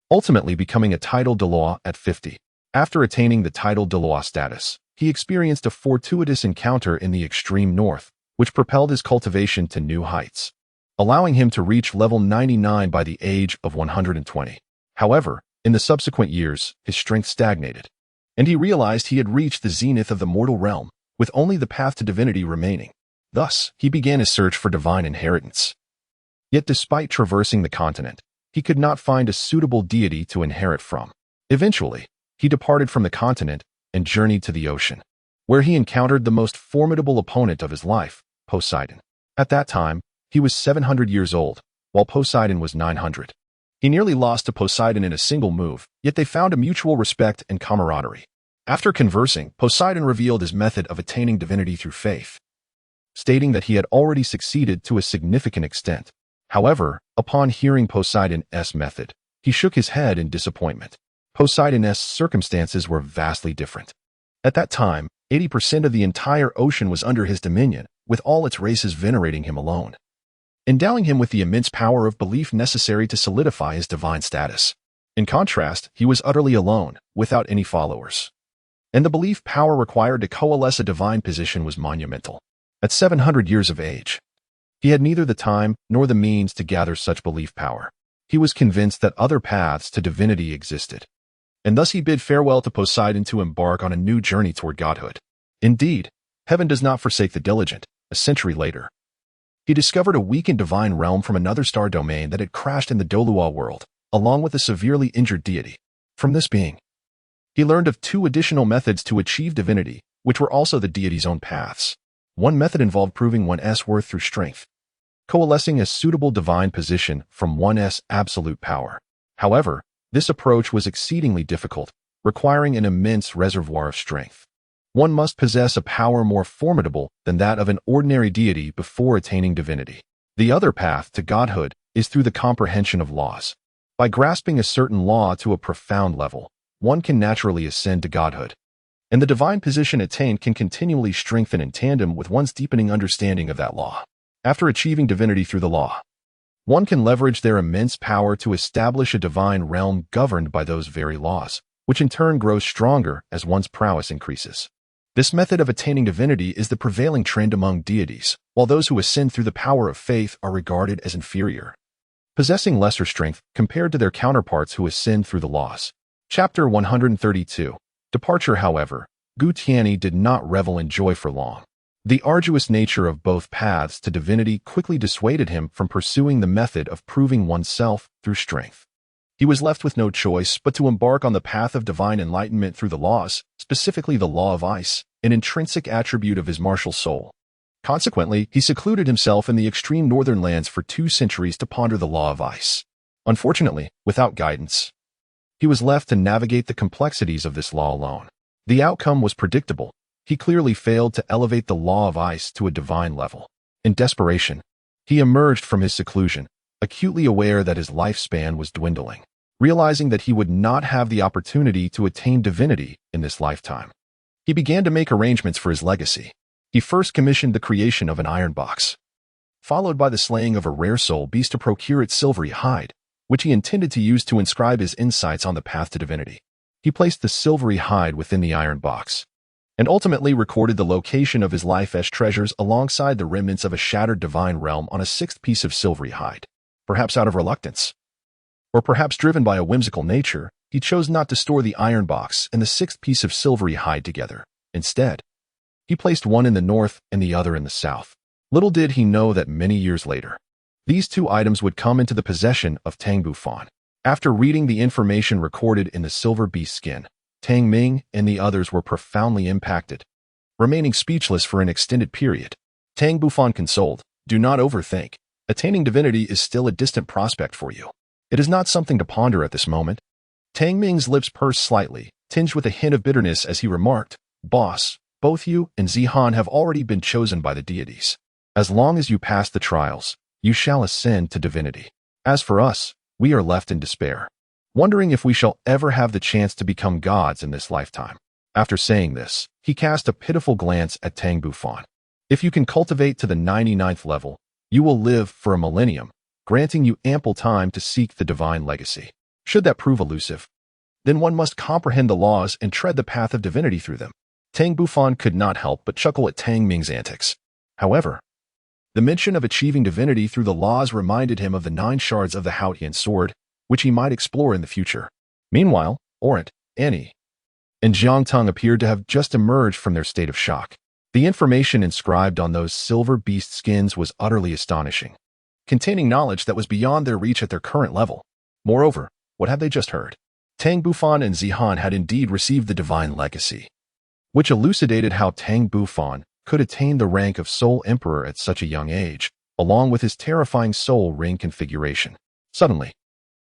ultimately becoming a titled Douluo at 50. After attaining the titled Douluo status, he experienced a fortuitous encounter in the extreme north, which propelled his cultivation to new heights. allowing him to reach level 99 by the age of 120. However, in the subsequent years, his strength stagnated, and he realized he had reached the zenith of the mortal realm, with only the path to divinity remaining. Thus, he began his search for divine inheritance. Yet despite traversing the continent, he could not find a suitable deity to inherit from. Eventually, he departed from the continent and journeyed to the ocean, where he encountered the most formidable opponent of his life, Poseidon. At that time, he was 700 years old, while Poseidon was 900. He nearly lost to Poseidon in a single move, yet they found a mutual respect and camaraderie. After conversing, Poseidon revealed his method of attaining divinity through faith, stating that he had already succeeded to a significant extent. However, upon hearing Poseidon's method, he shook his head in disappointment. Poseidon's circumstances were vastly different. At that time, 80% of the entire ocean was under his dominion, with all its races venerating him alone, endowing him with the immense power of belief necessary to solidify his divine status. In contrast, he was utterly alone, without any followers, and the belief power required to coalesce a divine position was monumental. At 700 years of age, he had neither the time nor the means to gather such belief power. He was convinced that other paths to divinity existed, and thus he bid farewell to Poseidon to embark on a new journey toward godhood. Indeed, heaven does not forsake the diligent. A century later, he discovered a weakened divine realm from another star domain that had crashed in the Douluo world, along with a severely injured deity. From this being, he learned of two additional methods to achieve divinity, which were also the deity's own paths. One method involved proving one's worth through strength, coalescing a suitable divine position from one's absolute power. However, this approach was exceedingly difficult, requiring an immense reservoir of strength. One must possess a power more formidable than that of an ordinary deity before attaining divinity. The other path to godhood is through the comprehension of laws. By grasping a certain law to a profound level, one can naturally ascend to godhood, and the divine position attained can continually strengthen in tandem with one's deepening understanding of that law. After achieving divinity through the law, one can leverage their immense power to establish a divine realm governed by those very laws, which in turn grows stronger as one's prowess increases. This method of attaining divinity is the prevailing trend among deities, while those who ascend through the power of faith are regarded as inferior, possessing lesser strength compared to their counterparts who ascend through the laws. Chapter 132. Departure. However, Gu Tianyi did not revel in joy for long. The arduous nature of both paths to divinity quickly dissuaded him from pursuing the method of proving oneself through strength. He was left with no choice but to embark on the path of divine enlightenment through the laws, specifically the law of ice, an intrinsic attribute of his martial soul. Consequently, he secluded himself in the extreme northern lands for 2 centuries to ponder the law of ice. Unfortunately, without guidance, he was left to navigate the complexities of this law alone. The outcome was predictable. He clearly failed to elevate the law of ice to a divine level. In desperation, he emerged from his seclusion, acutely aware that his lifespan was dwindling. Realizing that he would not have the opportunity to attain divinity in this lifetime, he began to make arrangements for his legacy. He first commissioned the creation of an iron box, followed by the slaying of a rare soul beast to procure its silvery hide, which he intended to use to inscribe his insights on the path to divinity. He placed the silvery hide within the iron box, and ultimately recorded the location of his life's treasures alongside the remnants of a shattered divine realm on a 6th piece of silvery hide. Perhaps out of reluctance, or perhaps driven by a whimsical nature, he chose not to store the iron box and the 6th piece of silvery hide together. Instead, he placed one in the north and the other in the south. Little did he know that many years later, these 2 items would come into the possession of Tang Bufan. After reading the information recorded in the silver beast skin, Tang Ming and the others were profoundly impacted, remaining speechless for an extended period. Tang Bufan consoled, "Do not overthink. Attaining divinity is still a distant prospect for you. It is not something to ponder at this moment." Tang Ming's lips pursed slightly, tinged with a hint of bitterness as he remarked, "Boss, both you and Zihan have already been chosen by the deities. As long as you pass the trials, you shall ascend to divinity. As for us, we are left in despair, wondering if we shall ever have the chance to become gods in this lifetime." After saying this, he cast a pitiful glance at Tang Bufan. "If you can cultivate to the 99th level, you will live for a millennium, granting you ample time to seek the divine legacy. Should that prove elusive, then one must comprehend the laws and tread the path of divinity through them." Tang Bufan could not help but chuckle at Tang Ming's antics. However, The mention of achieving divinity through the laws reminded him of the 9 shards of the Haotian sword, which he might explore in the future. Meanwhile, Orant, Annie, and Jiang Tung appeared to have just emerged from their state of shock. The information inscribed on those silver beast skins was utterly astonishing, containing knowledge that was beyond their reach at their current level. Moreover, what had they just heard? Tang Bufan and Zihan had indeed received the divine legacy, which elucidated how Tang Bufan could attain the rank of Soul Emperor at such a young age, along with his terrifying soul ring configuration. Suddenly,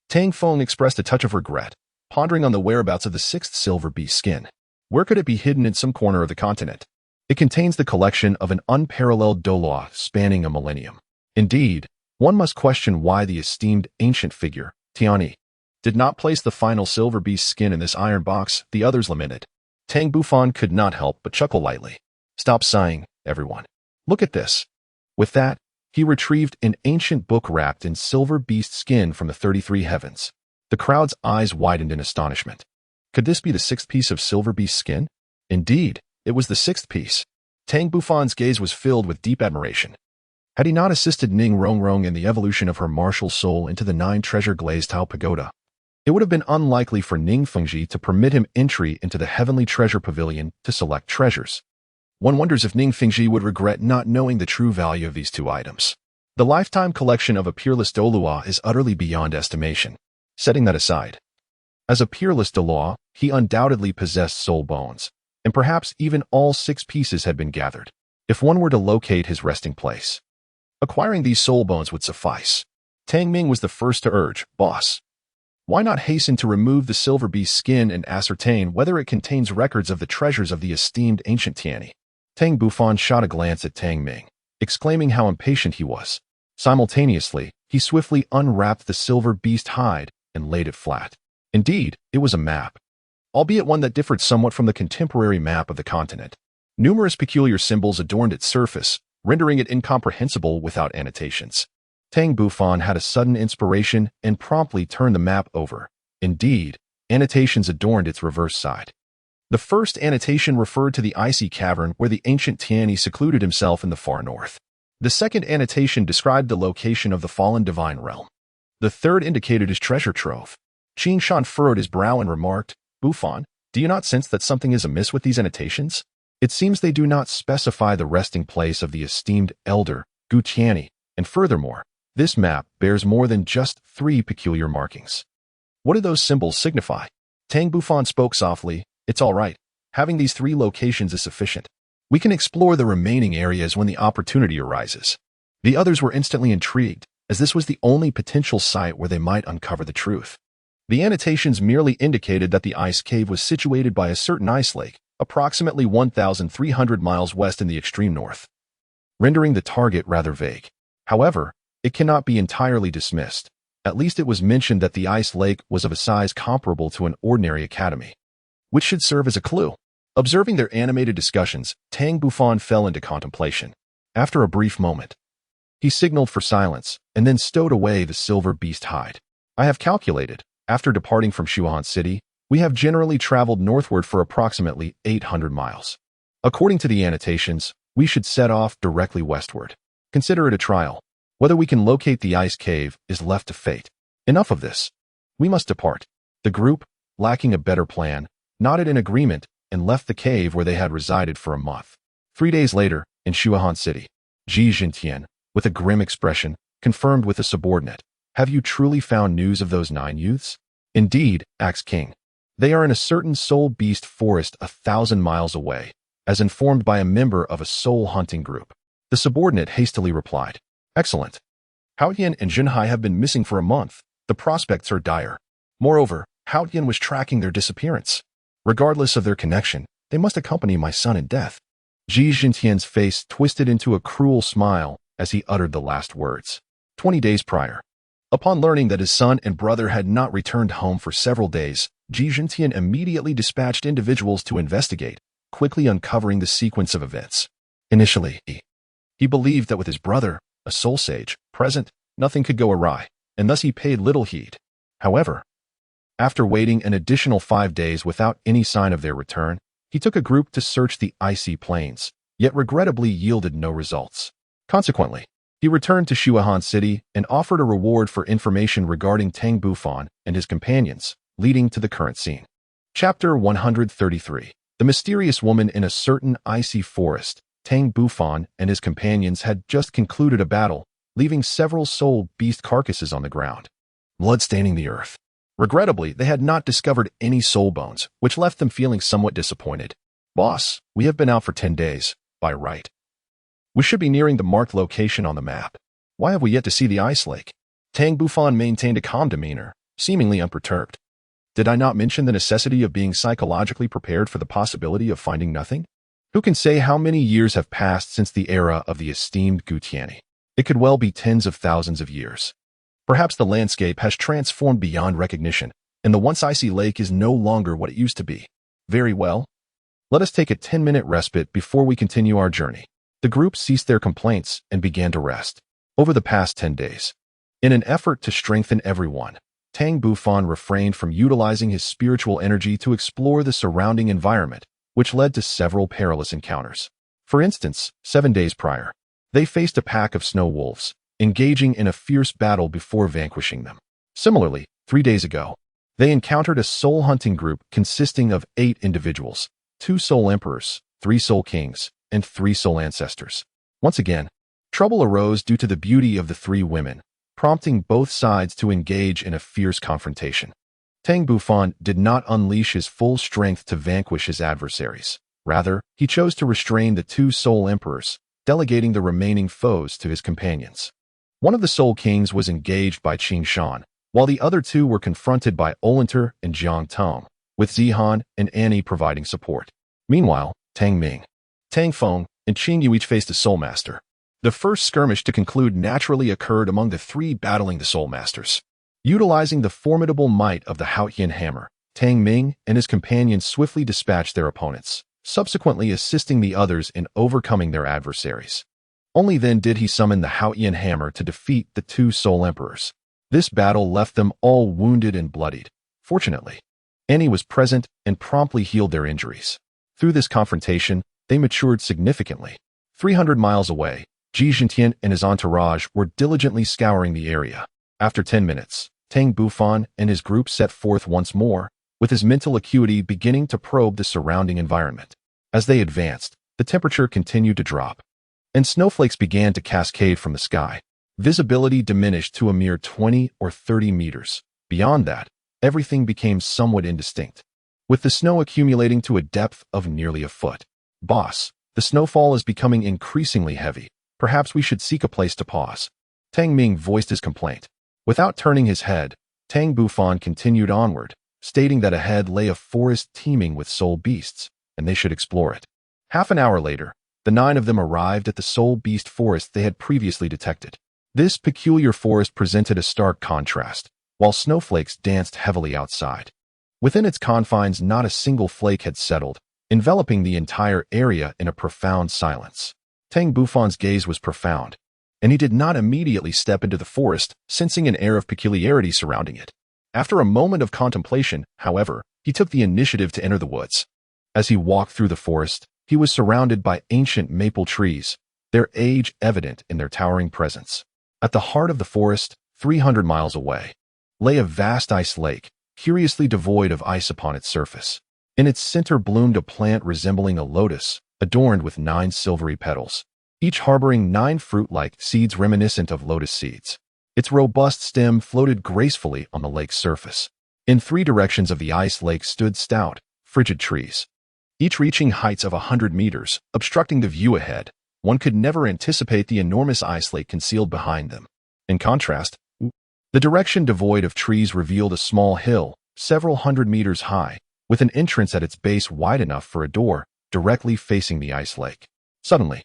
Tang Feng expressed a touch of regret, pondering on the whereabouts of the 6th silver beast skin. Where could it be hidden in some corner of the continent? It contains the collection of an unparalleled Douluo spanning a millennium. Indeed, one must question why the esteemed ancient figure, Tiani, did not place the final silver beast skin in this iron box, the others lamented. Tang Bufan could not help but chuckle lightly. Stop sighing, everyone. Look at this. With that, he retrieved an ancient book wrapped in silver beast skin from the 33 heavens. The crowd's eyes widened in astonishment. Could this be the 6th piece of silver beast skin? Indeed, it was the 6th piece. Tang Bufan's gaze was filled with deep admiration. Had he not assisted Ning Rongrong in the evolution of her martial soul into the 9 treasure glazed Tao Pagoda, it would have been unlikely for Ning Fengji to permit him entry into the heavenly treasure pavilion to select treasures. One wonders if Ning Fengji would regret not knowing the true value of these 2 items. The lifetime collection of a peerless Douluo is utterly beyond estimation. Setting that aside, as a peerless Douluo, he undoubtedly possessed soul bones, and perhaps even all 6 pieces had been gathered. If one were to locate his resting place, acquiring these soul bones would suffice. Tang Ming was the first to urge, "Boss, why not hasten to remove the silver beast skin and ascertain whether it contains records of the treasures of the esteemed ancient Tiani?" Tang Bufan shot a glance at Tang Ming, exclaiming how impatient he was. Simultaneously, he swiftly unwrapped the silver beast hide and laid it flat. Indeed, it was a map, albeit one that differed somewhat from the contemporary map of the continent. Numerous peculiar symbols adorned its surface, rendering it incomprehensible without annotations. Tang Bufan had a sudden inspiration and promptly turned the map over. Indeed, annotations adorned its reverse side. The first annotation referred to the icy cavern where the ancient Tiani secluded himself in the far north. The second annotation described the location of the fallen divine realm. The third indicated his treasure trove. Qing Shan furrowed his brow and remarked, "Bufan, do you not sense that something is amiss with these annotations? It seems they do not specify the resting place of the esteemed elder, Gu Tiani, and furthermore, this map bears more than just 3 peculiar markings. What do those symbols signify?" Tang Bufan spoke softly, "It's all right. Having these 3 locations is sufficient. We can explore the remaining areas when the opportunity arises." The others were instantly intrigued, as this was the only potential site where they might uncover the truth. The annotations merely indicated that the ice cave was situated by a certain ice lake, approximately 1,300 miles west in the extreme north, rendering the target rather vague. However, it cannot be entirely dismissed. At least it was mentioned that the ice lake was of a size comparable to an ordinary academy, which should serve as a clue. Observing their animated discussions, Tang Bufan fell into contemplation. After a brief moment, he signaled for silence and then stowed away the silver beast hide. "I have calculated, after departing from Shuhan City, we have generally traveled northward for approximately 800 miles. According to the annotations, we should set off directly westward. Consider it a trial. Whether we can locate the ice cave is left to fate. Enough of this. We must depart." The group, lacking a better plan, nodded in agreement and left the cave where they had resided for a month. 3 days later, in Shuhan City, Ji Jintian, with a grim expression, confirmed with a subordinate, "Have you truly found news of those 9 youths?" "Indeed, Axe King. They are in a certain soul beast forest 1,000 miles away, as informed by a member of a soul hunting group." The subordinate hastily replied, "Excellent. Haotian and Junhai have been missing for a month. The prospects are dire. Moreover, Haotian was tracking their disappearance. Regardless of their connection, they must accompany my son in death." Ji Jintian's face twisted into a cruel smile as he uttered the last words. 20 days prior, upon learning that his son and brother had not returned home for several days, Ji Jintian immediately dispatched individuals to investigate, quickly uncovering the sequence of events. Initially, he believed that with his brother, a soul sage, present, nothing could go awry, and thus he paid little heed. However, after waiting an additional 5 days without any sign of their return, he took a group to search the icy plains, yet regrettably yielded no results. Consequently, He returned to Shuahan City and offered a reward for information regarding Tang Bufan and his companions, leading to the current scene. Chapter 133. The mysterious woman in a certain icy forest. Tang Bufan and his companions had just concluded a battle, leaving several soul beast carcasses on the ground, blood staining the earth. Regrettably, they had not discovered any soul bones, which left them feeling somewhat disappointed. Boss, we have been out for 10 days, by right. We should be nearing the marked location on the map. Why have we yet to see the ice lake? Tang Bufan maintained a calm demeanor, seemingly unperturbed. Did I not mention the necessity of being psychologically prepared for the possibility of finding nothing? Who can say how many years have passed since the era of the esteemed Gutiani? It could well be tens of thousands of years. Perhaps the landscape has transformed beyond recognition, and the once icy lake is no longer what it used to be. Very well. Let us take a 10-minute respite before we continue our journey. The group ceased their complaints and began to rest. Over the past 10 days, in an effort to strengthen everyone, Tang Bufan refrained from utilizing his spiritual energy to explore the surrounding environment, which led to several perilous encounters. For instance, 7 days prior, they faced a pack of snow wolves, engaging in a fierce battle before vanquishing them. Similarly, 3 days ago, they encountered a soul-hunting group consisting of 8 individuals, 2 soul emperors, 3 soul kings, and 3 soul ancestors. Once again, trouble arose due to the beauty of the 3 women, prompting both sides to engage in a fierce confrontation. Tang Bufan did not unleash his full strength to vanquish his adversaries. Rather, he chose to restrain the 2 soul emperors, delegating the remaining foes to his companions. One of the soul kings was engaged by Qing Shan, while the other 2 were confronted by Olinter and Jiang Tong, with Zihan and Annie providing support. Meanwhile, Tang Ming, Tang Feng, and Qing Yu each faced a Soulmaster. The first skirmish to conclude naturally occurred among the 3 battling the Soulmasters. Utilizing the formidable might of the Haotian hammer, Tang Ming and his companions swiftly dispatched their opponents, subsequently assisting the others in overcoming their adversaries. Only then did he summon the Haotian hammer to defeat the 2 soul emperors. This battle left them all wounded and bloodied. Fortunately, Annie was present and promptly healed their injuries. Through this confrontation, they matured significantly. 300 miles away, Ji Jintian and his entourage were diligently scouring the area. After 10 minutes, Tang Bufan and his group set forth once more, with his mental acuity beginning to probe the surrounding environment. As they advanced, the temperature continued to drop, and snowflakes began to cascade from the sky. Visibility diminished to a mere 20 or 30 meters. Beyond that, everything became somewhat indistinct, with the snow accumulating to a depth of nearly a foot. Boss, the snowfall is becoming increasingly heavy. Perhaps we should seek a place to pause. Tang Ming voiced his complaint. Without turning his head, Tang Bufan continued onward, stating that ahead lay a forest teeming with soul beasts, and they should explore it. Half an hour later, the 9 of them arrived at the soul beast forest they had previously detected. This peculiar forest presented a stark contrast, while snowflakes danced heavily outside. Within its confines, not a single flake had settled, enveloping the entire area in a profound silence. Tang Bufan's gaze was profound, and he did not immediately step into the forest, sensing an air of peculiarity surrounding it. After a moment of contemplation, however, he took the initiative to enter the woods. As he walked through the forest, he was surrounded by ancient maple trees, their age evident in their towering presence. At the heart of the forest, 300 miles away, lay a vast ice lake, curiously devoid of ice upon its surface. In its center bloomed a plant resembling a lotus, adorned with 9 silvery petals, each harboring 9 fruit-like seeds reminiscent of lotus seeds. Its robust stem floated gracefully on the lake's surface. In 3 directions of the ice lake stood stout, frigid trees, each reaching heights of 100 meters, obstructing the view ahead. One could never anticipate the enormous ice lake concealed behind them. In contrast, the direction devoid of trees revealed a small hill, several hundred meters high, with an entrance at its base wide enough for a door, directly facing the ice lake. Suddenly,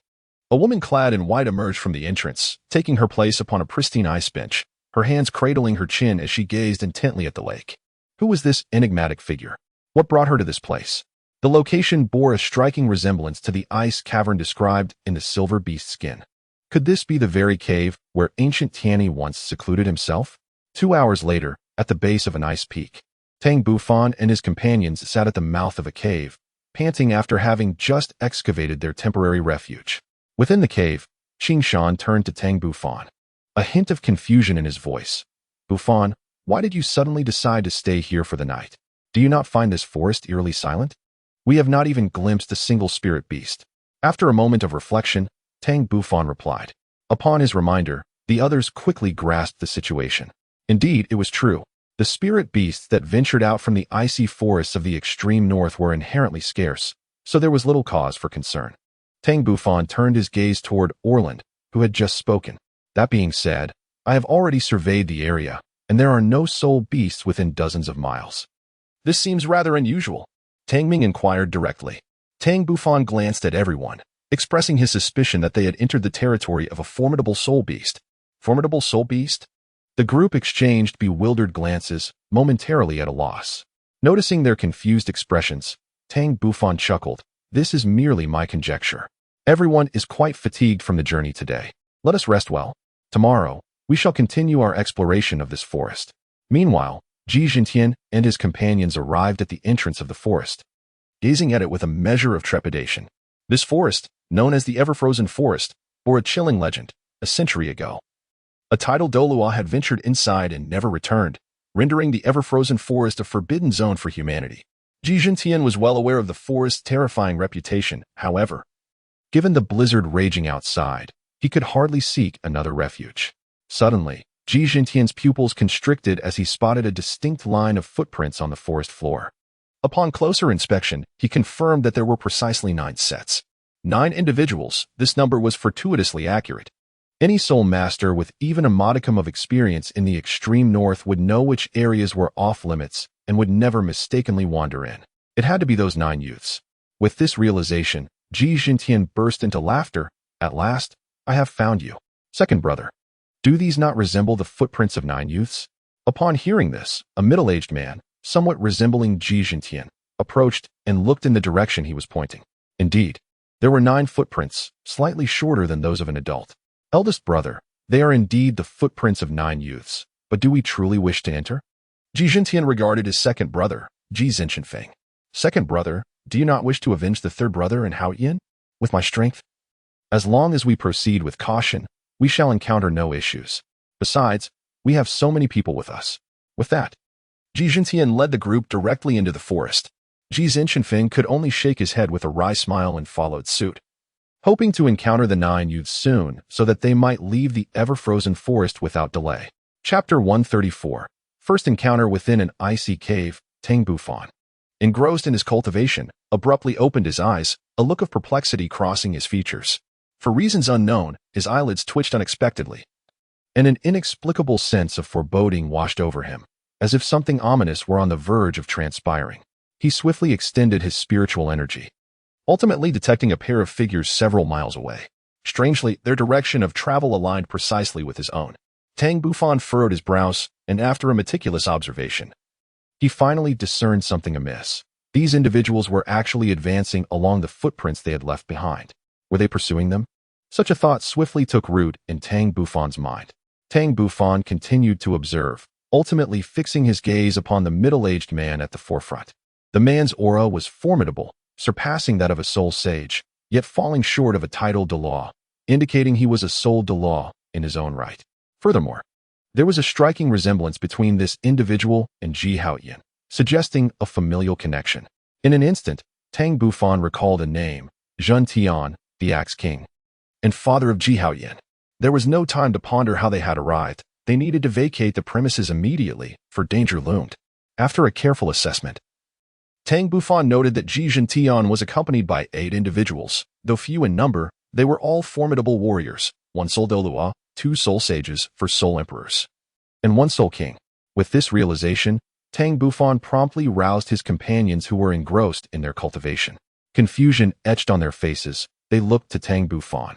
a woman clad in white emerged from the entrance, taking her place upon a pristine ice bench, her hands cradling her chin as she gazed intently at the lake. Who was this enigmatic figure? What brought her to this place? The location bore a striking resemblance to the ice cavern described in the Silver Beast Skin. Could this be the very cave where ancient Tianni once secluded himself? 2 hours later, at the base of an ice peak, Tang Bufan and his companions sat at the mouth of a cave, panting after having just excavated their temporary refuge. Within the cave, Qingshan turned to Tang Bufan, a hint of confusion in his voice. Bufan, why did you suddenly decide to stay here for the night? Do you not find this forest eerily silent? We have not even glimpsed a single spirit beast. After a moment of reflection, Tang Bufan replied. Upon his reminder, the others quickly grasped the situation. Indeed, it was true. The spirit beasts that ventured out from the icy forests of the extreme north were inherently scarce, so there was little cause for concern. Tang Bufan turned his gaze toward Orland, who had just spoken. That being said, I have already surveyed the area, and there are no soul beasts within dozens of miles. This seems rather unusual, Tang Ming inquired directly. Tang Bufan glanced at everyone, expressing his suspicion that they had entered the territory of a formidable soul beast. Formidable soul beast? The group exchanged bewildered glances, momentarily at a loss. Noticing their confused expressions, Tang Bufan chuckled. This is merely my conjecture. Everyone is quite fatigued from the journey today. Let us rest well. Tomorrow, we shall continue our exploration of this forest. Meanwhile, Ji Jintian and his companions arrived at the entrance of the forest, gazing at it with a measure of trepidation. This forest, known as the Ever-Frozen Forest, bore a chilling legend. A century ago, a tidal Douluo had ventured inside and never returned, rendering the Ever-Frozen Forest a forbidden zone for humanity. Ji Jintian was well aware of the forest's terrifying reputation. However, given the blizzard raging outside, he could hardly seek another refuge. Suddenly, Ji Jintian's pupils constricted as he spotted a distinct line of footprints on the forest floor. Upon closer inspection, he confirmed that there were precisely 9 sets. 9 individuals. This number was fortuitously accurate. Any Soulmaster with even a modicum of experience in the extreme north would know which areas were off-limits and would never mistakenly wander in. It had to be those 9 youths. With this realization, Ji Jintian burst into laughter. At last, I have found you. Second brother. Do these not resemble the footprints of 9 youths? Upon hearing this, a middle-aged man, somewhat resembling Ji Jintian, approached and looked in the direction he was pointing. Indeed, there were 9 footprints, slightly shorter than those of an adult. Eldest brother, they are indeed the footprints of 9 youths, but do we truly wish to enter? Ji Jintian regarded his second brother, Ji Zhenfeng. Second brother, do you not wish to avenge the third brother in Haotian? With my strength? As long as we proceed with caution, we shall encounter no issues. Besides, we have so many people with us. With that, Ji Jintian led the group directly into the forest. Ji Zhenfeng could only shake his head with a wry smile and followed suit, hoping to encounter the 9 youths soon so that they might leave the ever-frozen forest without delay. Chapter 134. First encounter within an icy cave. Tang Bufan, engrossed in his cultivation, abruptly opened his eyes, a look of perplexity crossing his features. For reasons unknown, his eyelids twitched unexpectedly, and an inexplicable sense of foreboding washed over him, as if something ominous were on the verge of transpiring. He swiftly extended his spiritual energy, ultimately detecting a pair of figures several miles away. Strangely, their direction of travel aligned precisely with his own. Tang Bufan furrowed his brows, and after a meticulous observation, he finally discerned something amiss. These individuals were actually advancing along the footprints they had left behind. Were they pursuing them? Such a thought swiftly took root in Tang Bufan's mind. Tang Bufan continued to observe, ultimately fixing his gaze upon the middle-aged man at the forefront. The man's aura was formidable, surpassing that of a soul sage, yet falling short of a title Douluo, indicating he was a soul Douluo in his own right. Furthermore, there was a striking resemblance between this individual and Ji Haotian, suggesting a familial connection. In an instant, Tang Bufan recalled a name, Zhen Tian, the Axe King, and father of Ji Haotian. There was no time to ponder how they had arrived. They needed to vacate the premises immediately, for danger loomed. After a careful assessment, Tang Bufan noted that Ji Jintian was accompanied by 8 individuals. Though few in number, they were all formidable warriors, 1 soul Douluo, 2 soul sages for soul emperors, and 1 soul king. With this realization, Tang Bufan promptly roused his companions who were engrossed in their cultivation. Confusion etched on their faces. They looked to Tang Bufan,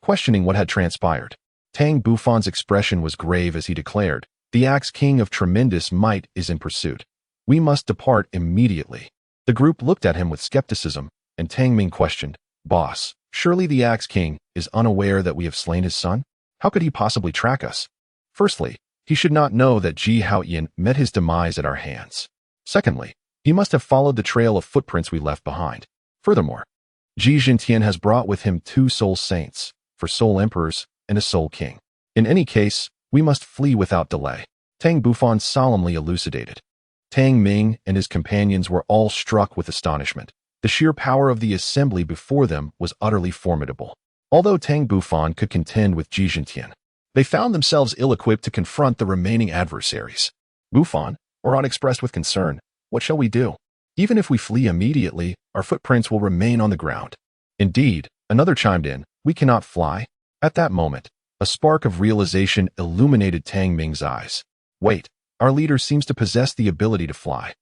questioning what had transpired. Tang Bufan's expression was grave as he declared, "The Axe King of tremendous might is in pursuit. We must depart immediately." The group looked at him with skepticism, and Tang Ming questioned, "Boss, surely the Axe King is unaware that we have slain his son? How could he possibly track us? Firstly, he should not know that Ji Haotian met his demise at our hands. Secondly, he must have followed the trail of footprints we left behind. Furthermore, Ji Jintian has brought with him 2 soul saints. for soul emperors and a soul king. In any case, we must flee without delay. Tang Bufan solemnly elucidated. Tang Ming and his companions were all struck with astonishment. The sheer power of the assembly before them was utterly formidable. Although Tang Bufan could contend with Ji Jintian, they found themselves ill-equipped to confront the remaining adversaries. Bufan, Oran expressed with concern, "What shall we do? Even if we flee immediately, our footprints will remain on the ground." Indeed, another chimed in, "We cannot fly." At that moment, a spark of realization illuminated Tang Ming's eyes. "Wait, our leader seems to possess the ability to fly."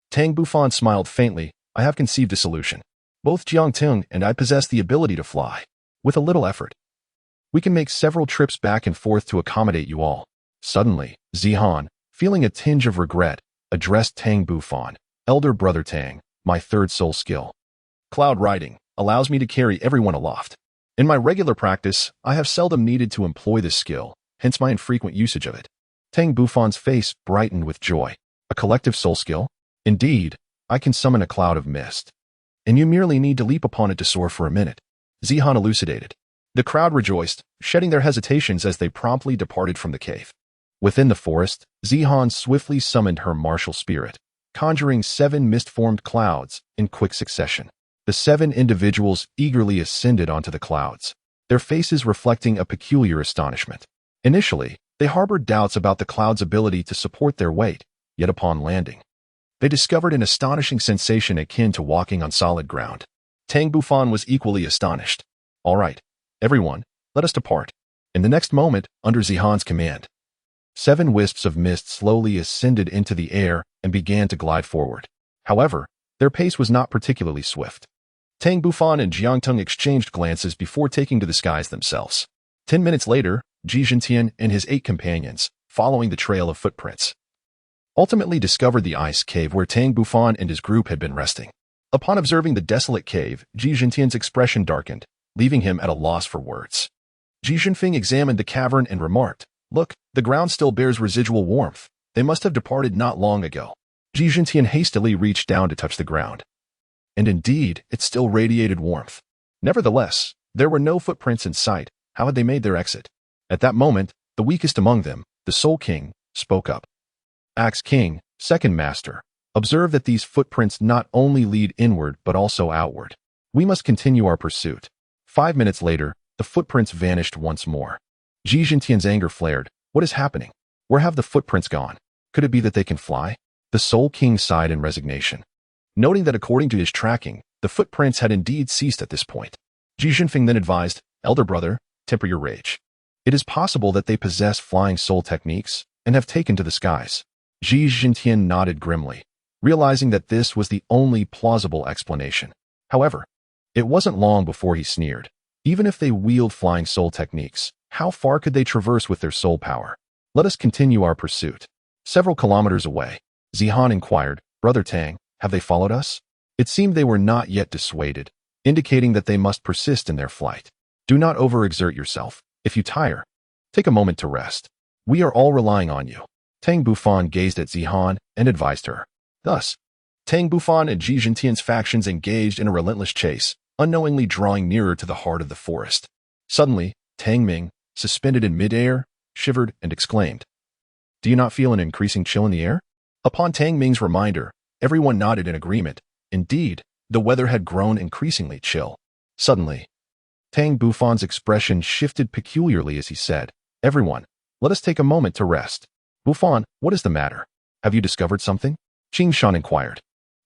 Tang Bufan smiled faintly. "I have conceived a solution. Both Jiang Tung and I possess the ability to fly. With a little effort, we can make several trips back and forth to accommodate you all." Suddenly, Zihan, feeling a tinge of regret, addressed Tang Bufan. "Elder brother Tang, my third soul skill, cloud riding, allows me to carry everyone aloft. In my regular practice, I have seldom needed to employ this skill, hence my infrequent usage of it." Tang Bufan's face brightened with joy. "A collective soul skill? Indeed, I can summon a cloud of mist, and you merely need to leap upon it to soar for a minute," Zihan elucidated. The crowd rejoiced, shedding their hesitations as they promptly departed from the cave. Within the forest, Zihan swiftly summoned her martial spirit, conjuring 7 mist-formed clouds in quick succession. The 7 individuals eagerly ascended onto the clouds, their faces reflecting a peculiar astonishment. Initially, they harbored doubts about the cloud's ability to support their weight, yet upon landing, they discovered an astonishing sensation akin to walking on solid ground. Tang Bufan was equally astonished. "All right, everyone, let us depart." In the next moment, under Zihan's command, 7 wisps of mist slowly ascended into the air and began to glide forward. However, their pace was not particularly swift. Tang Bufan and Jiang Tung exchanged glances before taking to the skies themselves. 10 minutes later, Ji Jintian and his 8 companions, following the trail of footprints, ultimately discovered the ice cave where Tang Bufan and his group had been resting. Upon observing the desolate cave, Ji Jintian's expression darkened, leaving him at a loss for words. Ji Jinfeng examined the cavern and remarked, "Look, the ground still bears residual warmth. They must have departed not long ago." Ji Jintian hastily reached down to touch the ground, and indeed, it still radiated warmth. Nevertheless, there were no footprints in sight. How had they made their exit? At that moment, the weakest among them, the Soul King, spoke up. "Axe King, second master, observe that these footprints not only lead inward but also outward. We must continue our pursuit." 5 minutes later, the footprints vanished once more. Ji Jintian's anger flared. "What is happening? Where have the footprints gone? Could it be that they can fly?" The Soul King sighed in resignation, noting that according to his tracking, the footprints had indeed ceased at this point. Ji Jinfeng then advised, "Elder brother, temper your rage. It is possible that they possess flying soul techniques and have taken to the skies." Ji Jintian nodded grimly, realizing that this was the only plausible explanation. However, it wasn't long before he sneered. Even if they wield flying soul techniques, how far could they traverse with their soul power? "Let us continue our pursuit." Several kilometers away, Zihan inquired, "Brother Tang, have they followed us?" It seemed they were not yet dissuaded, indicating that they must persist in their flight. "Do not overexert yourself. If you tire, take a moment to rest. We are all relying on you." Tang Bufan gazed at Zihan and advised her. Thus, Tang Bufan and Ji Jintian's factions engaged in a relentless chase, unknowingly drawing nearer to the heart of the forest. Suddenly, Tang Ming, suspended in midair, shivered and exclaimed, "Do you not feel an increasing chill in the air?" Upon Tang Ming's reminder, everyone nodded in agreement. Indeed, the weather had grown increasingly chill. Suddenly, Tang Bufan's expression shifted peculiarly as he said, "Everyone, let us take a moment to rest." "Bufan, what is the matter? Have you discovered something?" Qing Shan inquired,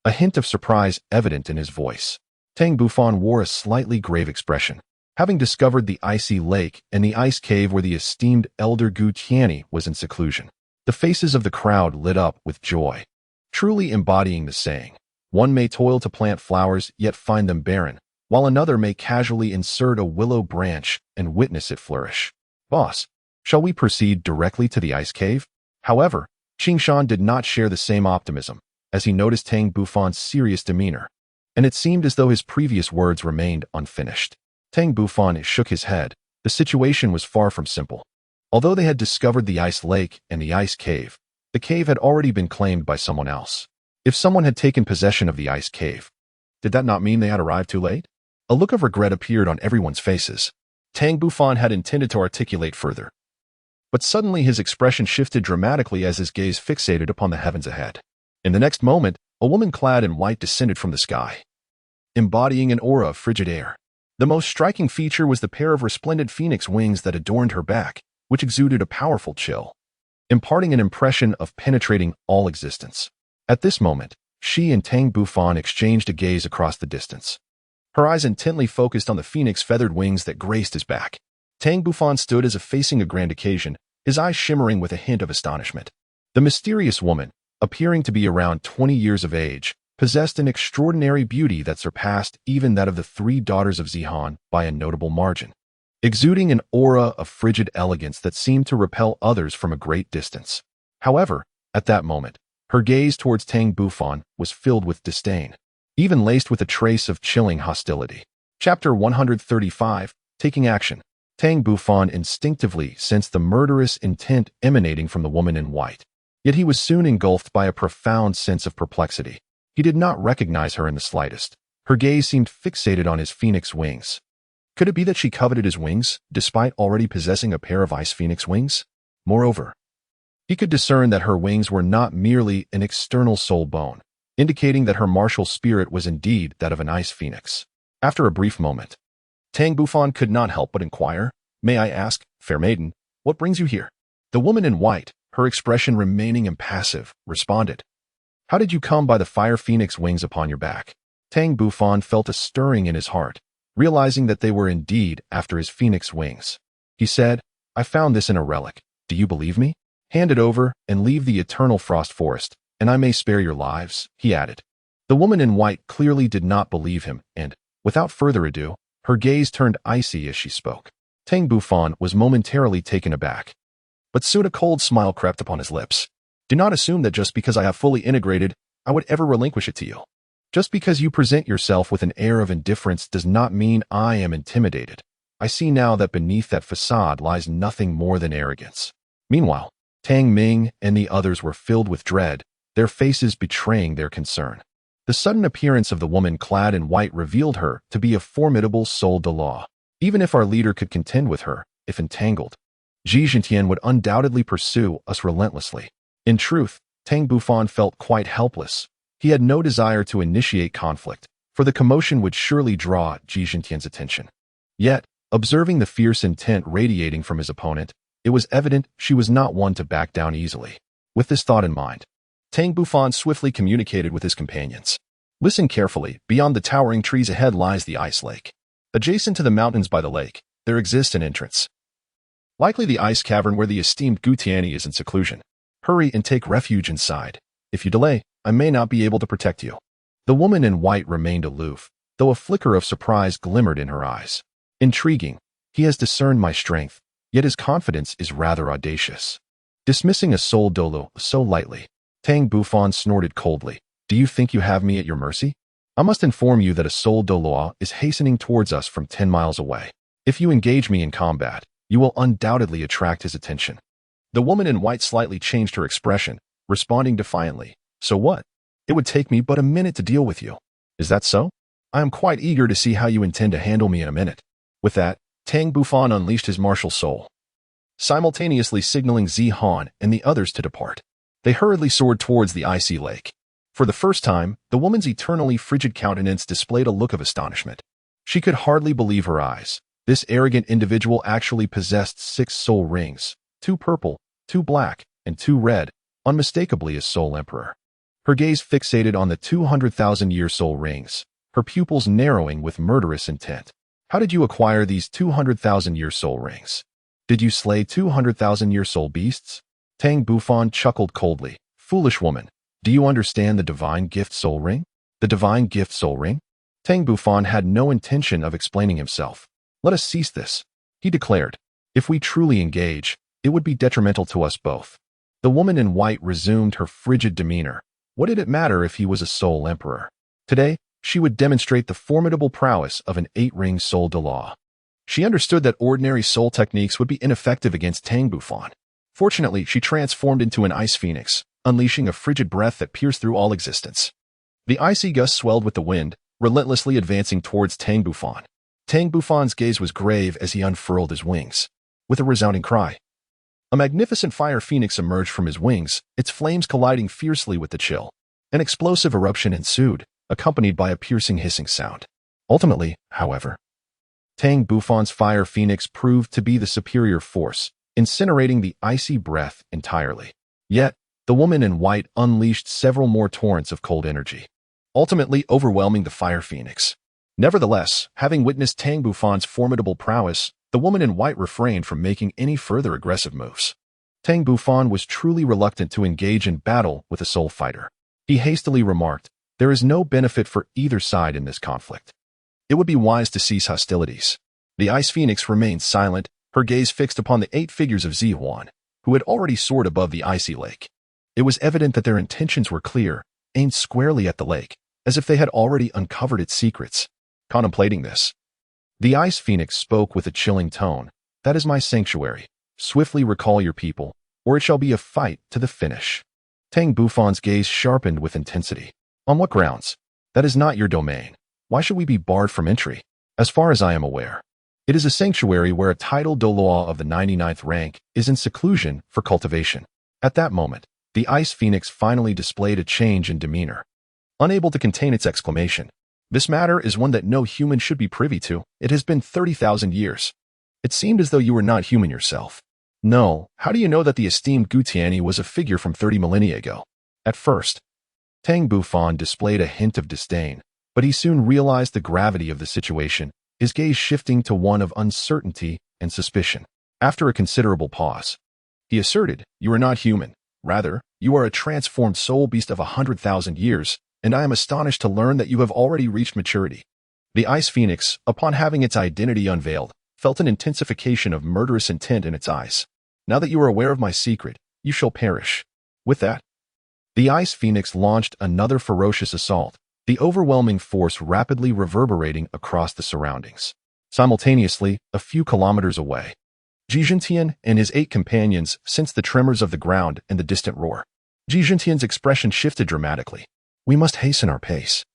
a hint of surprise evident in his voice. Tang Bufan wore a slightly grave expression. Having discovered the icy lake and the ice cave where the esteemed Elder Gu Tianyi was in seclusion, the faces of the crowd lit up with joy, truly embodying the saying, "One may toil to plant flowers yet find them barren, while another may casually insert a willow branch and witness it flourish." "Boss, shall we proceed directly to the ice cave?" However, Qing Shan did not share the same optimism, as he noticed Tang Bufan's serious demeanor, and it seemed as though his previous words remained unfinished. Tang Bufan shook his head. The situation was far from simple. Although they had discovered the ice lake and the ice cave, the cave had already been claimed by someone else. If someone had taken possession of the ice cave, did that not mean they had arrived too late? A look of regret appeared on everyone's faces. Tang Bufan had intended to articulate further. But suddenly his expression shifted dramatically as his gaze fixated upon the heavens ahead. In the next moment, a woman clad in white descended from the sky, embodying an aura of frigid air. The most striking feature was the pair of resplendent phoenix wings that adorned her back, which exuded a powerful chill, imparting an impression of penetrating all existence. At this moment, she and Tang Bufan exchanged a gaze across the distance. Her eyes intently focused on the phoenix feathered wings that graced his back. Tang Bufan stood as if facing a grand occasion, his eyes shimmering with a hint of astonishment. The mysterious woman, appearing to be around 20 years of age, possessed an extraordinary beauty that surpassed even that of the three daughters of Zihan by a notable margin, exuding an aura of frigid elegance that seemed to repel others from a great distance. However, at that moment, her gaze towards Tang Bufan was filled with disdain, even laced with a trace of chilling hostility. Chapter 135, Taking Action. Tang Bufan instinctively sensed the murderous intent emanating from the woman in white. Yet he was soon engulfed by a profound sense of perplexity. He did not recognize her in the slightest. Her gaze seemed fixated on his phoenix wings. Could it be that she coveted his wings, despite already possessing a pair of ice phoenix wings? Moreover, he could discern that her wings were not merely an external soul bone, indicating that her martial spirit was indeed that of an ice phoenix. After a brief moment, Tang Bufan could not help but inquire, "May I ask, fair maiden, what brings you here?" The woman in white, her expression remaining impassive, responded, "How did you come by the fire phoenix wings upon your back?" Tang Bufan felt a stirring in his heart, realizing that they were indeed after his phoenix wings. He said, "I found this in a relic. Do you believe me? Hand it over and leave the eternal frost forest, and I may spare your lives," he added. The woman in white clearly did not believe him, and, without further ado, her gaze turned icy as she spoke. Tang Bufan was momentarily taken aback, but soon a cold smile crept upon his lips. "Do not assume that just because I have fully integrated, I would ever relinquish it to you. Just because you present yourself with an air of indifference does not mean I am intimidated. I see now that beneath that facade lies nothing more than arrogance." Meanwhile, Tang Ming and the others were filled with dread, their faces betraying their concern. The sudden appearance of the woman clad in white revealed her to be a formidable soul de law. Even if our leader could contend with her, if entangled, Ji Jintian would undoubtedly pursue us relentlessly. In truth, Tang Bufan felt quite helpless. He had no desire to initiate conflict, for the commotion would surely draw Ji Jintian's attention. Yet, observing the fierce intent radiating from his opponent, it was evident she was not one to back down easily. With this thought in mind, Tang Bufan swiftly communicated with his companions. "Listen carefully. Beyond the towering trees ahead lies the ice lake. Adjacent to the mountains by the lake, there exists an entrance. Likely the ice cavern where the esteemed Gutiani is in seclusion. Hurry and take refuge inside. If you delay, I may not be able to protect you." The woman in white remained aloof, though a flicker of surprise glimmered in her eyes. Intriguing. He has discerned my strength, yet his confidence is rather audacious. Dismissing a soul Douluo so lightly, Tang Bufan snorted coldly. "Do you think you have me at your mercy? I must inform you that a soul Douluo is hastening towards us from 10 miles away. If you engage me in combat, you will undoubtedly attract his attention." The woman in white slightly changed her expression, responding defiantly, "So what? It would take me but a minute to deal with you. Is that so? I am quite eager to see how you intend to handle me in a minute." With that, Tang Bufan unleashed his martial soul, simultaneously signaling Zihan and the others to depart. They hurriedly soared towards the icy lake. For the first time, the woman's eternally frigid countenance displayed a look of astonishment. She could hardly believe her eyes. This arrogant individual actually possessed 6 soul rings, 2 purple, 2 black, and 2 red, unmistakably a soul emperor. Her gaze fixated on the 200,000-year soul rings, her pupils narrowing with murderous intent. "How did you acquire these 200,000-year soul rings? Did you slay 200,000-year soul beasts?" Tang Bufan chuckled coldly. "Foolish woman, do you understand the divine gift soul ring? The divine gift soul ring?" Tang Bufan had no intention of explaining himself. "Let us cease this," he declared. "If we truly engage, it would be detrimental to us both." The woman in white resumed her frigid demeanor. What did it matter if he was a soul emperor? Today, she would demonstrate the formidable prowess of an 8-ring soul de law. She understood that ordinary soul techniques would be ineffective against Tang Bufan. Fortunately, she transformed into an ice phoenix, unleashing a frigid breath that pierced through all existence. The icy gust swelled with the wind, relentlessly advancing towards Tang Bufan. Tang Bufan's gaze was grave as he unfurled his wings. With a resounding cry, a magnificent fire phoenix emerged from his wings, its flames colliding fiercely with the chill. An explosive eruption ensued, accompanied by a piercing hissing sound. Ultimately, however, Tang Bufan's fire phoenix proved to be the superior force, incinerating the icy breath entirely. Yet, the woman in white unleashed several more torrents of cold energy, ultimately overwhelming the fire phoenix. Nevertheless, having witnessed Tang Bufan's formidable prowess, the woman in white refrained from making any further aggressive moves. Tang Bufan was truly reluctant to engage in battle with a soul fighter. He hastily remarked, "There is no benefit for either side in this conflict. It would be wise to cease hostilities." The Ice Phoenix remained silent, her gaze fixed upon the 8 figures of Zihuan, who had already soared above the icy lake. It was evident that their intentions were clear, aimed squarely at the lake, as if they had already uncovered its secrets. Contemplating this, the Ice Phoenix spoke with a chilling tone. "That is my sanctuary. Swiftly recall your people, or it shall be a fight to the finish." Tang Bufan's gaze sharpened with intensity. "On what grounds? That is not your domain. Why should we be barred from entry? As far as I am aware, it is a sanctuary where a titled Douluo of the 99th rank is in seclusion for cultivation." At that moment, the Ice Phoenix finally displayed a change in demeanor. Unable to contain its exclamation, "This matter is one that no human should be privy to. It has been 30,000 years. It seemed as though you were not human yourself." "No, how do you know that the esteemed Gutiani was a figure from 30 millennia ago?" At first, Tang Bufan displayed a hint of disdain, but he soon realized the gravity of the situation, his gaze shifting to one of uncertainty and suspicion. After a considerable pause, he asserted, "You are not human. Rather, you are a transformed soul beast of 100,000 years, and I am astonished to learn that you have already reached maturity." The Ice Phoenix, upon having its identity unveiled, felt an intensification of murderous intent in its eyes. "Now that you are aware of my secret, you shall perish." With that, the Ice Phoenix launched another ferocious assault, the overwhelming force rapidly reverberating across the surroundings. Simultaneously, a few kilometers away, Jijintian and his 8 companions sensed the tremors of the ground and the distant roar. Jijintian's expression shifted dramatically. "We must hasten our pace.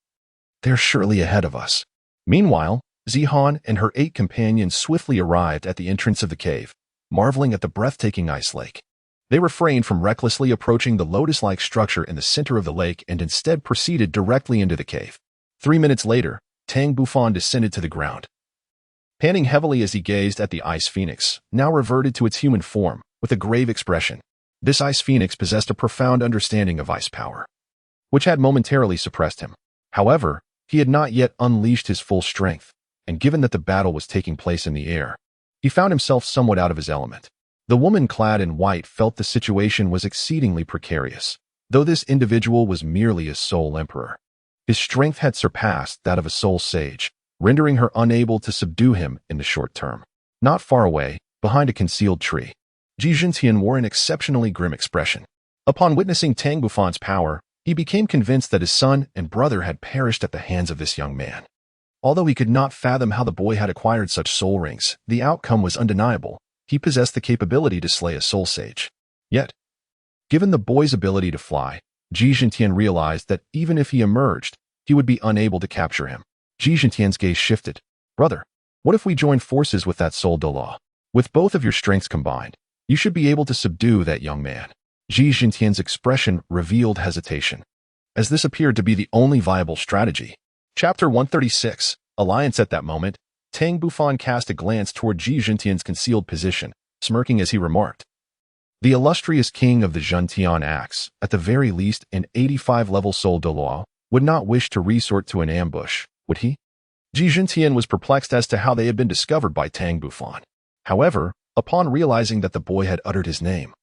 They're surely ahead of us." Meanwhile, Zihan and her 8 companions swiftly arrived at the entrance of the cave, marveling at the breathtaking ice lake. They refrained from recklessly approaching the lotus-like structure in the center of the lake and instead proceeded directly into the cave. 3 minutes later, Tang Bufan descended to the ground. Panting heavily as he gazed at the Ice Phoenix, now reverted to its human form, with a grave expression. This Ice Phoenix possessed a profound understanding of ice power, which had momentarily suppressed him. However, he had not yet unleashed his full strength, and given that the battle was taking place in the air, he found himself somewhat out of his element. The woman clad in white felt the situation was exceedingly precarious, though this individual was merely a soul emperor. His strength had surpassed that of a soul sage, rendering her unable to subdue him in the short term. Not far away, behind a concealed tree, Jijintian wore an exceptionally grim expression. Upon witnessing Tang Bufan's power, he became convinced that his son and brother had perished at the hands of this young man. Although he could not fathom how the boy had acquired such soul rings, the outcome was undeniable. He possessed the capability to slay a soul sage. Yet, given the boy's ability to fly, Jijintian realized that even if he emerged, he would be unable to capture him. Jijintian's gaze shifted. "Brother, what if we join forces with that soul Douluo? With both of your strengths combined, you should be able to subdue that young man." Jijintian's expression revealed hesitation, as this appeared to be the only viable strategy. Chapter 136, Alliance. At that moment, Tang Bufan cast a glance toward Jijintian's concealed position, smirking as he remarked, "The illustrious king of the Zhentian Axe, at the very least an 85-level soul Douluo, would not wish to resort to an ambush, would he?" Jijintian was perplexed as to how they had been discovered by Tang Bufan. However, upon realizing that the boy had uttered his name,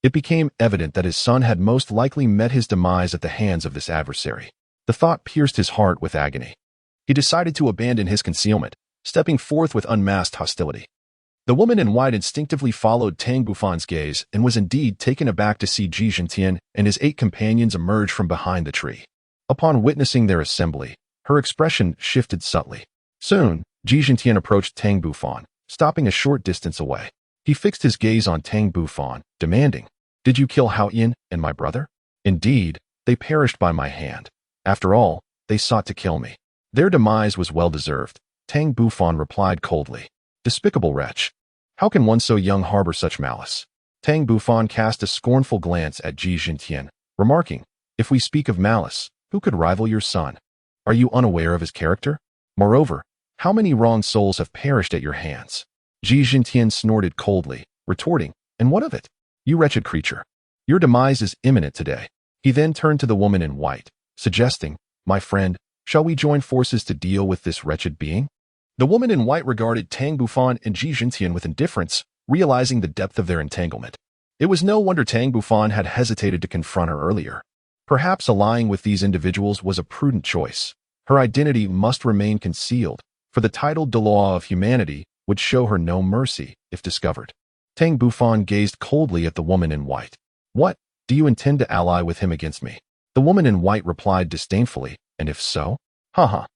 it became evident that his son had most likely met his demise at the hands of this adversary. The thought pierced his heart with agony. He decided to abandon his concealment, stepping forth with unmasked hostility. The woman in white instinctively followed Tang Bufan's gaze and was indeed taken aback to see Jijintian and his 8 companions emerge from behind the tree. Upon witnessing their assembly, her expression shifted subtly. Soon, Jijintian approached Tang Bufan, stopping a short distance away. He fixed his gaze on Tang Bufan, demanding, "Did you kill Haotian and my brother?" "Indeed, they perished by my hand. After all, they sought to kill me. Their demise was well-deserved. Tang Bufan replied coldly. Despicable wretch. How can one so young harbor such malice? Tang Bufan cast a scornful glance at Ji Jintian, remarking, if we speak of malice, who could rival your son? Are you unaware of his character? Moreover, how many wrong souls have perished at your hands? Ji Jintian snorted coldly, retorting, and what of it? You wretched creature. Your demise is imminent today. He then turned to the woman in white, suggesting, my friend, shall we join forces to deal with this wretched being? The woman in white regarded Tang Bufan and Ji Jintian with indifference, realizing the depth of their entanglement. It was no wonder Tang Bufan had hesitated to confront her earlier. Perhaps allying with these individuals was a prudent choice. Her identity must remain concealed, for the titled Douluo of humanity would show her no mercy if discovered. Tang Bufan gazed coldly at the woman in white. What? Do you intend to ally with him against me? The woman in white replied disdainfully, and if so? Haha.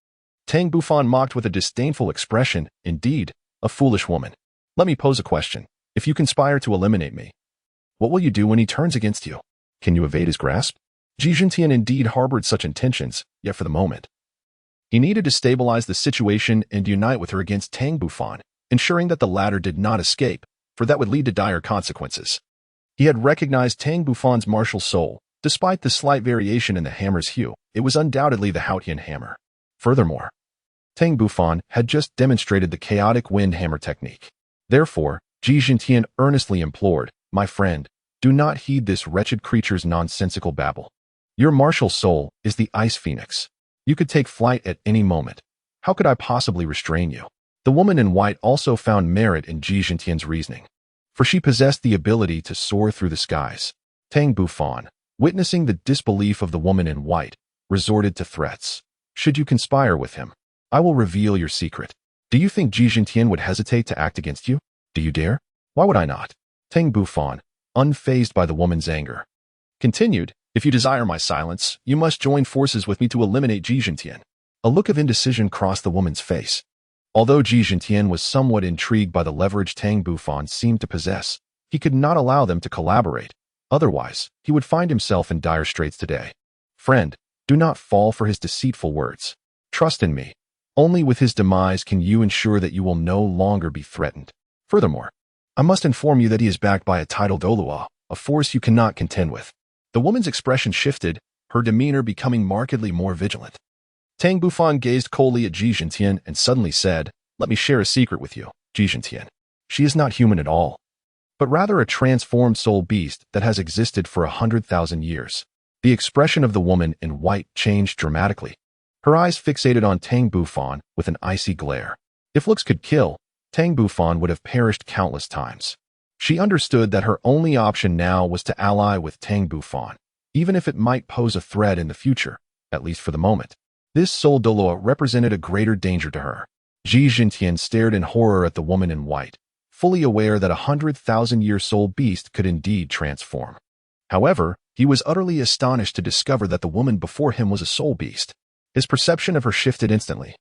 Tang Bufan mocked with a disdainful expression. Indeed, a foolish woman. Let me pose a question. If you conspire to eliminate me, what will you do when he turns against you? Can you evade his grasp? Ji Jintian indeed harbored such intentions, yet for the moment, he needed to stabilize the situation and unite with her against Tang Bufan, ensuring that the latter did not escape, for that would lead to dire consequences. He had recognized Tang Bufan's martial soul. Despite the slight variation in the hammer's hue, it was undoubtedly the Haotian hammer. Furthermore, Tang Bufan had just demonstrated the chaotic wind hammer technique. Therefore, Ji Jintian earnestly implored, my friend, do not heed this wretched creature's nonsensical babble. Your martial soul is the ice phoenix. You could take flight at any moment. How could I possibly restrain you? The woman in white also found merit in Ji Jintian's reasoning, for she possessed the ability to soar through the skies. Tang Bufan, witnessing the disbelief of the woman in white, resorted to threats. Should you conspire with him, I will reveal your secret. Do you think Ji Jintian would hesitate to act against you? Do you dare? Why would I not? Tang Bufan, unfazed by the woman's anger, continued, if you desire my silence, you must join forces with me to eliminate Ji Jintian. A look of indecision crossed the woman's face. Although Ji Jintian was somewhat intrigued by the leverage Tang Bufan seemed to possess, he could not allow them to collaborate. Otherwise, he would find himself in dire straits today. Friend, do not fall for his deceitful words. Trust in me. Only with his demise can you ensure that you will no longer be threatened. Furthermore, I must inform you that he is backed by a titled Douluo, a force you cannot contend with. The woman's expression shifted, her demeanor becoming markedly more vigilant. Tang Bufan gazed coldly at Ji Jintian and suddenly said, let me share a secret with you, Ji Jintian. She is not human at all, but rather a transformed soul beast that has existed for 100,000 years. The expression of the woman in white changed dramatically. Her eyes fixated on Tang Bufan with an icy glare. If looks could kill, Tang Bufan would have perished countless times. She understood that her only option now was to ally with Tang Bufan, even if it might pose a threat in the future, at least for the moment. This soul Douluo represented a greater danger to her. Ji Jintian stared in horror at the woman in white, fully aware that a 100,000-year soul beast could indeed transform. However, he was utterly astonished to discover that the woman before him was a soul beast. His perception of her shifted instantly,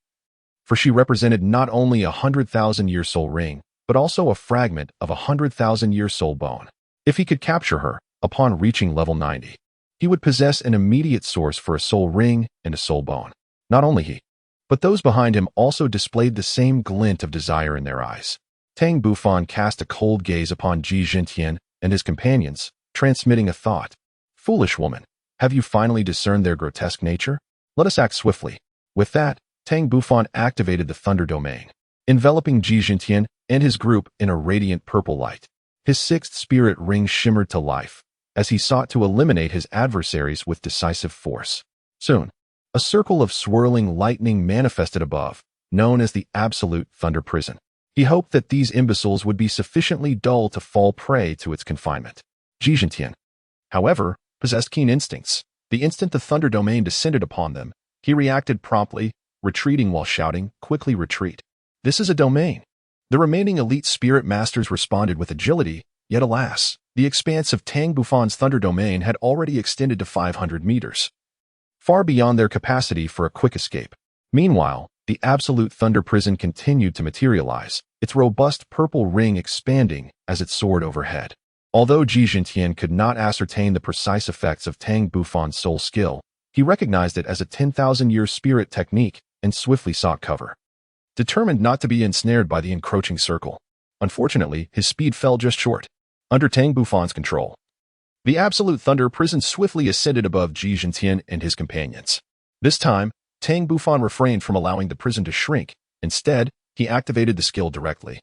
for she represented not only a 100,000-year soul ring, but also a fragment of a 100,000-year soul bone. If he could capture her, upon reaching level 90, he would possess an immediate source for a soul ring and a soul bone. Not only he, but those behind him also displayed the same glint of desire in their eyes. Tang Bufan cast a cold gaze upon Ji Jintian and his companions, transmitting a thought. Foolish woman, have you finally discerned their grotesque nature? Let us act swiftly. With that, Tang Bufan activated the Thunder Domain, enveloping Ji Jintian and his group in a radiant purple light. His sixth spirit ring shimmered to life as he sought to eliminate his adversaries with decisive force. Soon, a circle of swirling lightning manifested above, known as the Absolute Thunder Prison. He hoped that these imbeciles would be sufficiently dull to fall prey to its confinement. Ji Jintian, however, possessed keen instincts. The instant the Thunder Domain descended upon them, he reacted promptly, retreating while shouting, quickly retreat. This is a domain. The remaining elite spirit masters responded with agility, yet alas, the expanse of Tang Bufan's Thunder Domain had already extended to 500 meters, far beyond their capacity for a quick escape. Meanwhile, the Absolute Thunder Prison continued to materialize, its robust purple ring expanding as it soared overhead. Although Ji Jintian could not ascertain the precise effects of Tang Bufan's soul skill, he recognized it as a 10,000-year spirit technique and swiftly sought cover. determined not to be ensnared by the encroaching circle. Unfortunately, his speed fell just short. Under Tang Bufan's control, the absolute thunder prison swiftly ascended above Ji Jintian and his companions. This time, Tang Bufan refrained from allowing the prison to shrink. Instead, he activated the skill directly,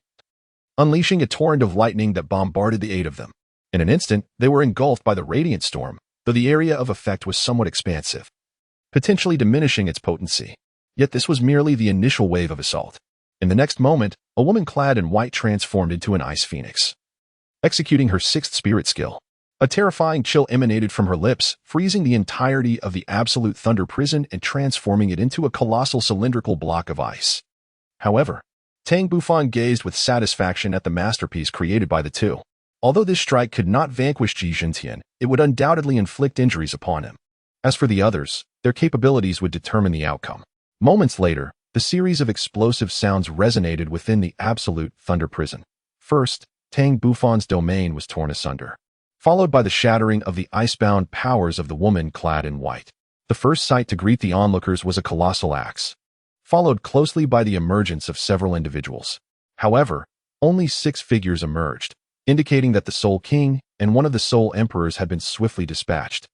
unleashing a torrent of lightning that bombarded the eight of them. In an instant, they were engulfed by the radiant storm, though the area of effect was somewhat expansive, potentially diminishing its potency. Yet this was merely the initial wave of assault. In the next moment, a woman clad in white transformed into an ice phoenix, executing her sixth spirit skill. A terrifying chill emanated from her lips, freezing the entirety of the absolute thunder prison and transforming it into a colossal cylindrical block of ice. However, Tang Bufan gazed with satisfaction at the masterpiece created by the two. Although this strike could not vanquish Ji Jintian, it would undoubtedly inflict injuries upon him. As for the others, their capabilities would determine the outcome. Moments later, the series of explosive sounds resonated within the absolute thunder prison. First, Tang Bufan's domain was torn asunder, followed by the shattering of the icebound powers of the woman clad in white. The first sight to greet the onlookers was a colossal axe, followed closely by the emergence of several individuals. However, only 6 figures emerged, indicating that the Soul King and one of the Soul Emperors had been swiftly dispatched.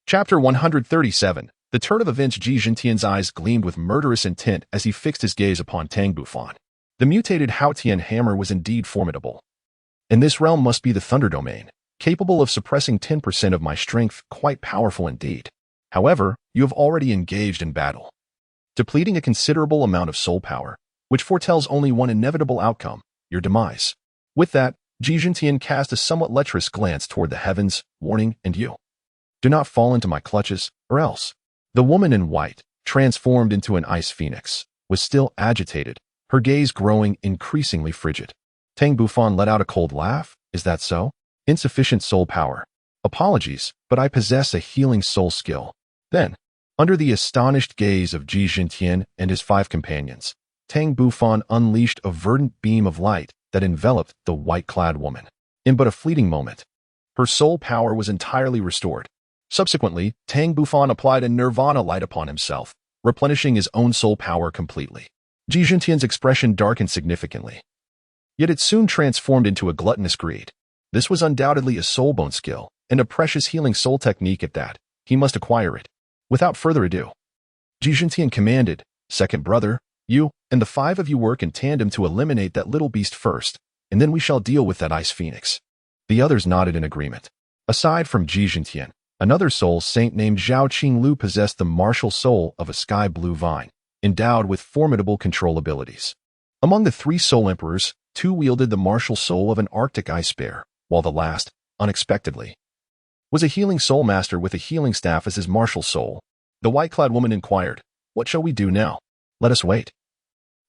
Chapter 137. The turn of events. Ji Jintian's eyes gleamed with murderous intent as he fixed his gaze upon Tang Bufan. The mutated Haotian hammer was indeed formidable. And this realm must be the Thunder Domain, capable of suppressing 10% of my strength, quite powerful indeed. However, you have already engaged in battle, depleting a considerable amount of soul power, which foretells only one inevitable outcome, your demise. With that, Ji Jintian cast a somewhat lecherous glance toward the heavens, warning, and you. Do not fall into my clutches, or else. The woman in white, transformed into an ice phoenix, was still agitated, her gaze growing increasingly frigid. Tang Bufan let out a cold laugh. Is that so? Insufficient soul power. Apologies, but I possess a healing soul skill. Then, under the astonished gaze of Ji Jintian and his 5 companions, Tang Bufan unleashed a verdant beam of light that enveloped the white-clad woman. In but a fleeting moment, her soul power was entirely restored. Subsequently, Tang Bufan applied a nirvana light upon himself, replenishing his own soul power completely. Ji Jintian's expression darkened significantly. Yet it soon transformed into a gluttonous greed. This was undoubtedly a soulbone skill, and a precious healing soul technique at that. He must acquire it. Without further ado, Ji Jintian commanded, Second brother, you and the 5 of you work in tandem to eliminate that little beast first, and then we shall deal with that ice phoenix. The others nodded in agreement. Aside from Ji Jintian, another soul saint named Zhao Qinglu possessed the martial soul of a sky blue vine, endowed with formidable control abilities. Among the 3 soul emperors, 2 wielded the martial soul of an Arctic ice bear, while the last, unexpectedly, was a healing Soulmaster with a healing staff as his martial soul. The white-clad woman inquired, What shall we do now? Let us wait.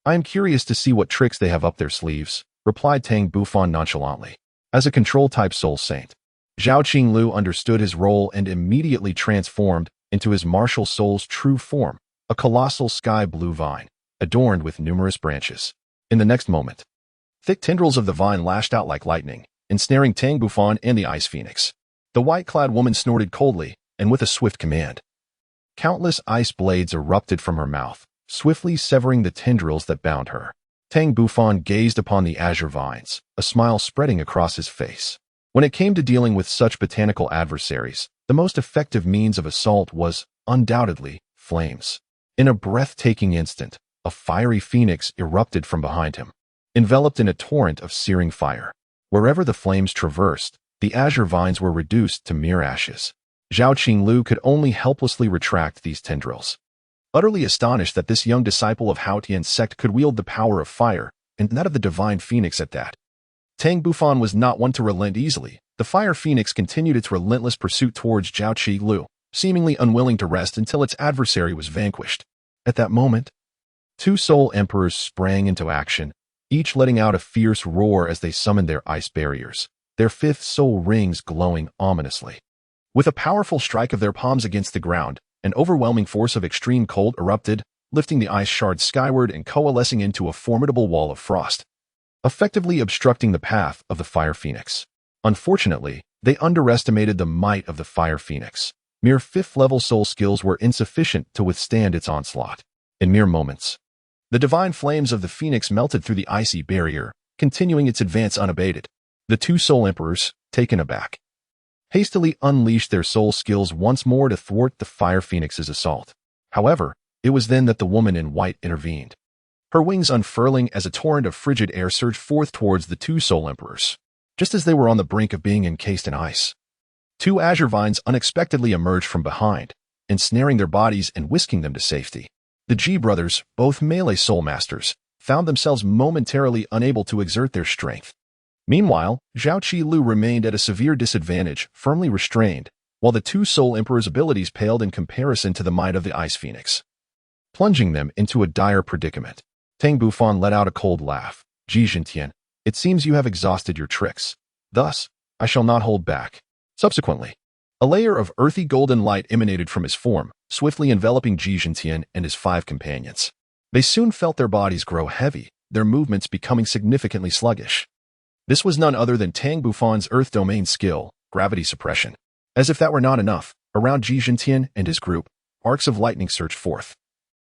I am curious to see what tricks they have up their sleeves, replied Tang Bufan nonchalantly. As a control-type soul saint, Zhao Qinglu understood his role and immediately transformed into his martial soul's true form, a colossal sky blue vine, adorned with numerous branches. In the next moment, thick tendrils of the vine lashed out like lightning, ensnaring Tang Bufan and the ice phoenix. The white-clad woman snorted coldly, and with a swift command, countless ice blades erupted from her mouth, swiftly severing the tendrils that bound her. Tang Bufan gazed upon the azure vines, a smile spreading across his face. When it came to dealing with such botanical adversaries, the most effective means of assault was, undoubtedly, flames. In a breathtaking instant, a fiery phoenix erupted from behind him, enveloped in a torrent of searing fire. Wherever the flames traversed, the azure vines were reduced to mere ashes. Zhao Qinglu could only helplessly retract these tendrils, utterly astonished that this young disciple of Haotian Sect could wield the power of fire, and that of the divine phoenix at that. Tang Bufan was not one to relent easily. The fire phoenix continued its relentless pursuit towards Zhao Qinglu, seemingly unwilling to rest until its adversary was vanquished. At that moment, 2 soul emperors sprang into action, each letting out a fierce roar as they summoned their ice barriers, their 5th soul rings glowing ominously. With a powerful strike of their palms against the ground, an overwhelming force of extreme cold erupted, lifting the ice shards skyward and coalescing into a formidable wall of frost, effectively obstructing the path of the fire phoenix. Unfortunately, they underestimated the might of the fire phoenix. Mere 5th-level soul skills were insufficient to withstand its onslaught. In mere moments, The divine flames of the phoenix melted through the icy barrier, continuing its advance unabated. The two soul emperors, taken aback, hastily unleashed their soul skills once more to thwart the fire phoenix's assault. However, it was then that the woman in white intervened, her wings unfurling as a torrent of frigid air surged forth towards the two soul emperors. Just as they were on the brink of being encased in ice, two azure vines unexpectedly emerged from behind, ensnaring their bodies and whisking them to safety. The Ji brothers, both melee Soulmasters, found themselves momentarily unable to exert their strength. Meanwhile, Zhao Qi Lu remained at a severe disadvantage, firmly restrained, while the two Soul Emperors' abilities paled in comparison to the might of the Ice Phoenix, plunging them into a dire predicament. Tang Bufan let out a cold laugh. Ji Jintian, it seems you have exhausted your tricks. Thus, I shall not hold back. Subsequently, a layer of earthy golden light emanated from his form, swiftly enveloping Ji Jintian and his 5 companions. They soon felt their bodies grow heavy, their movements becoming significantly sluggish. This was none other than Tang Bufan's Earth Domain skill, gravity suppression. As if that were not enough, around Ji Jintian and his group, arcs of lightning surged forth,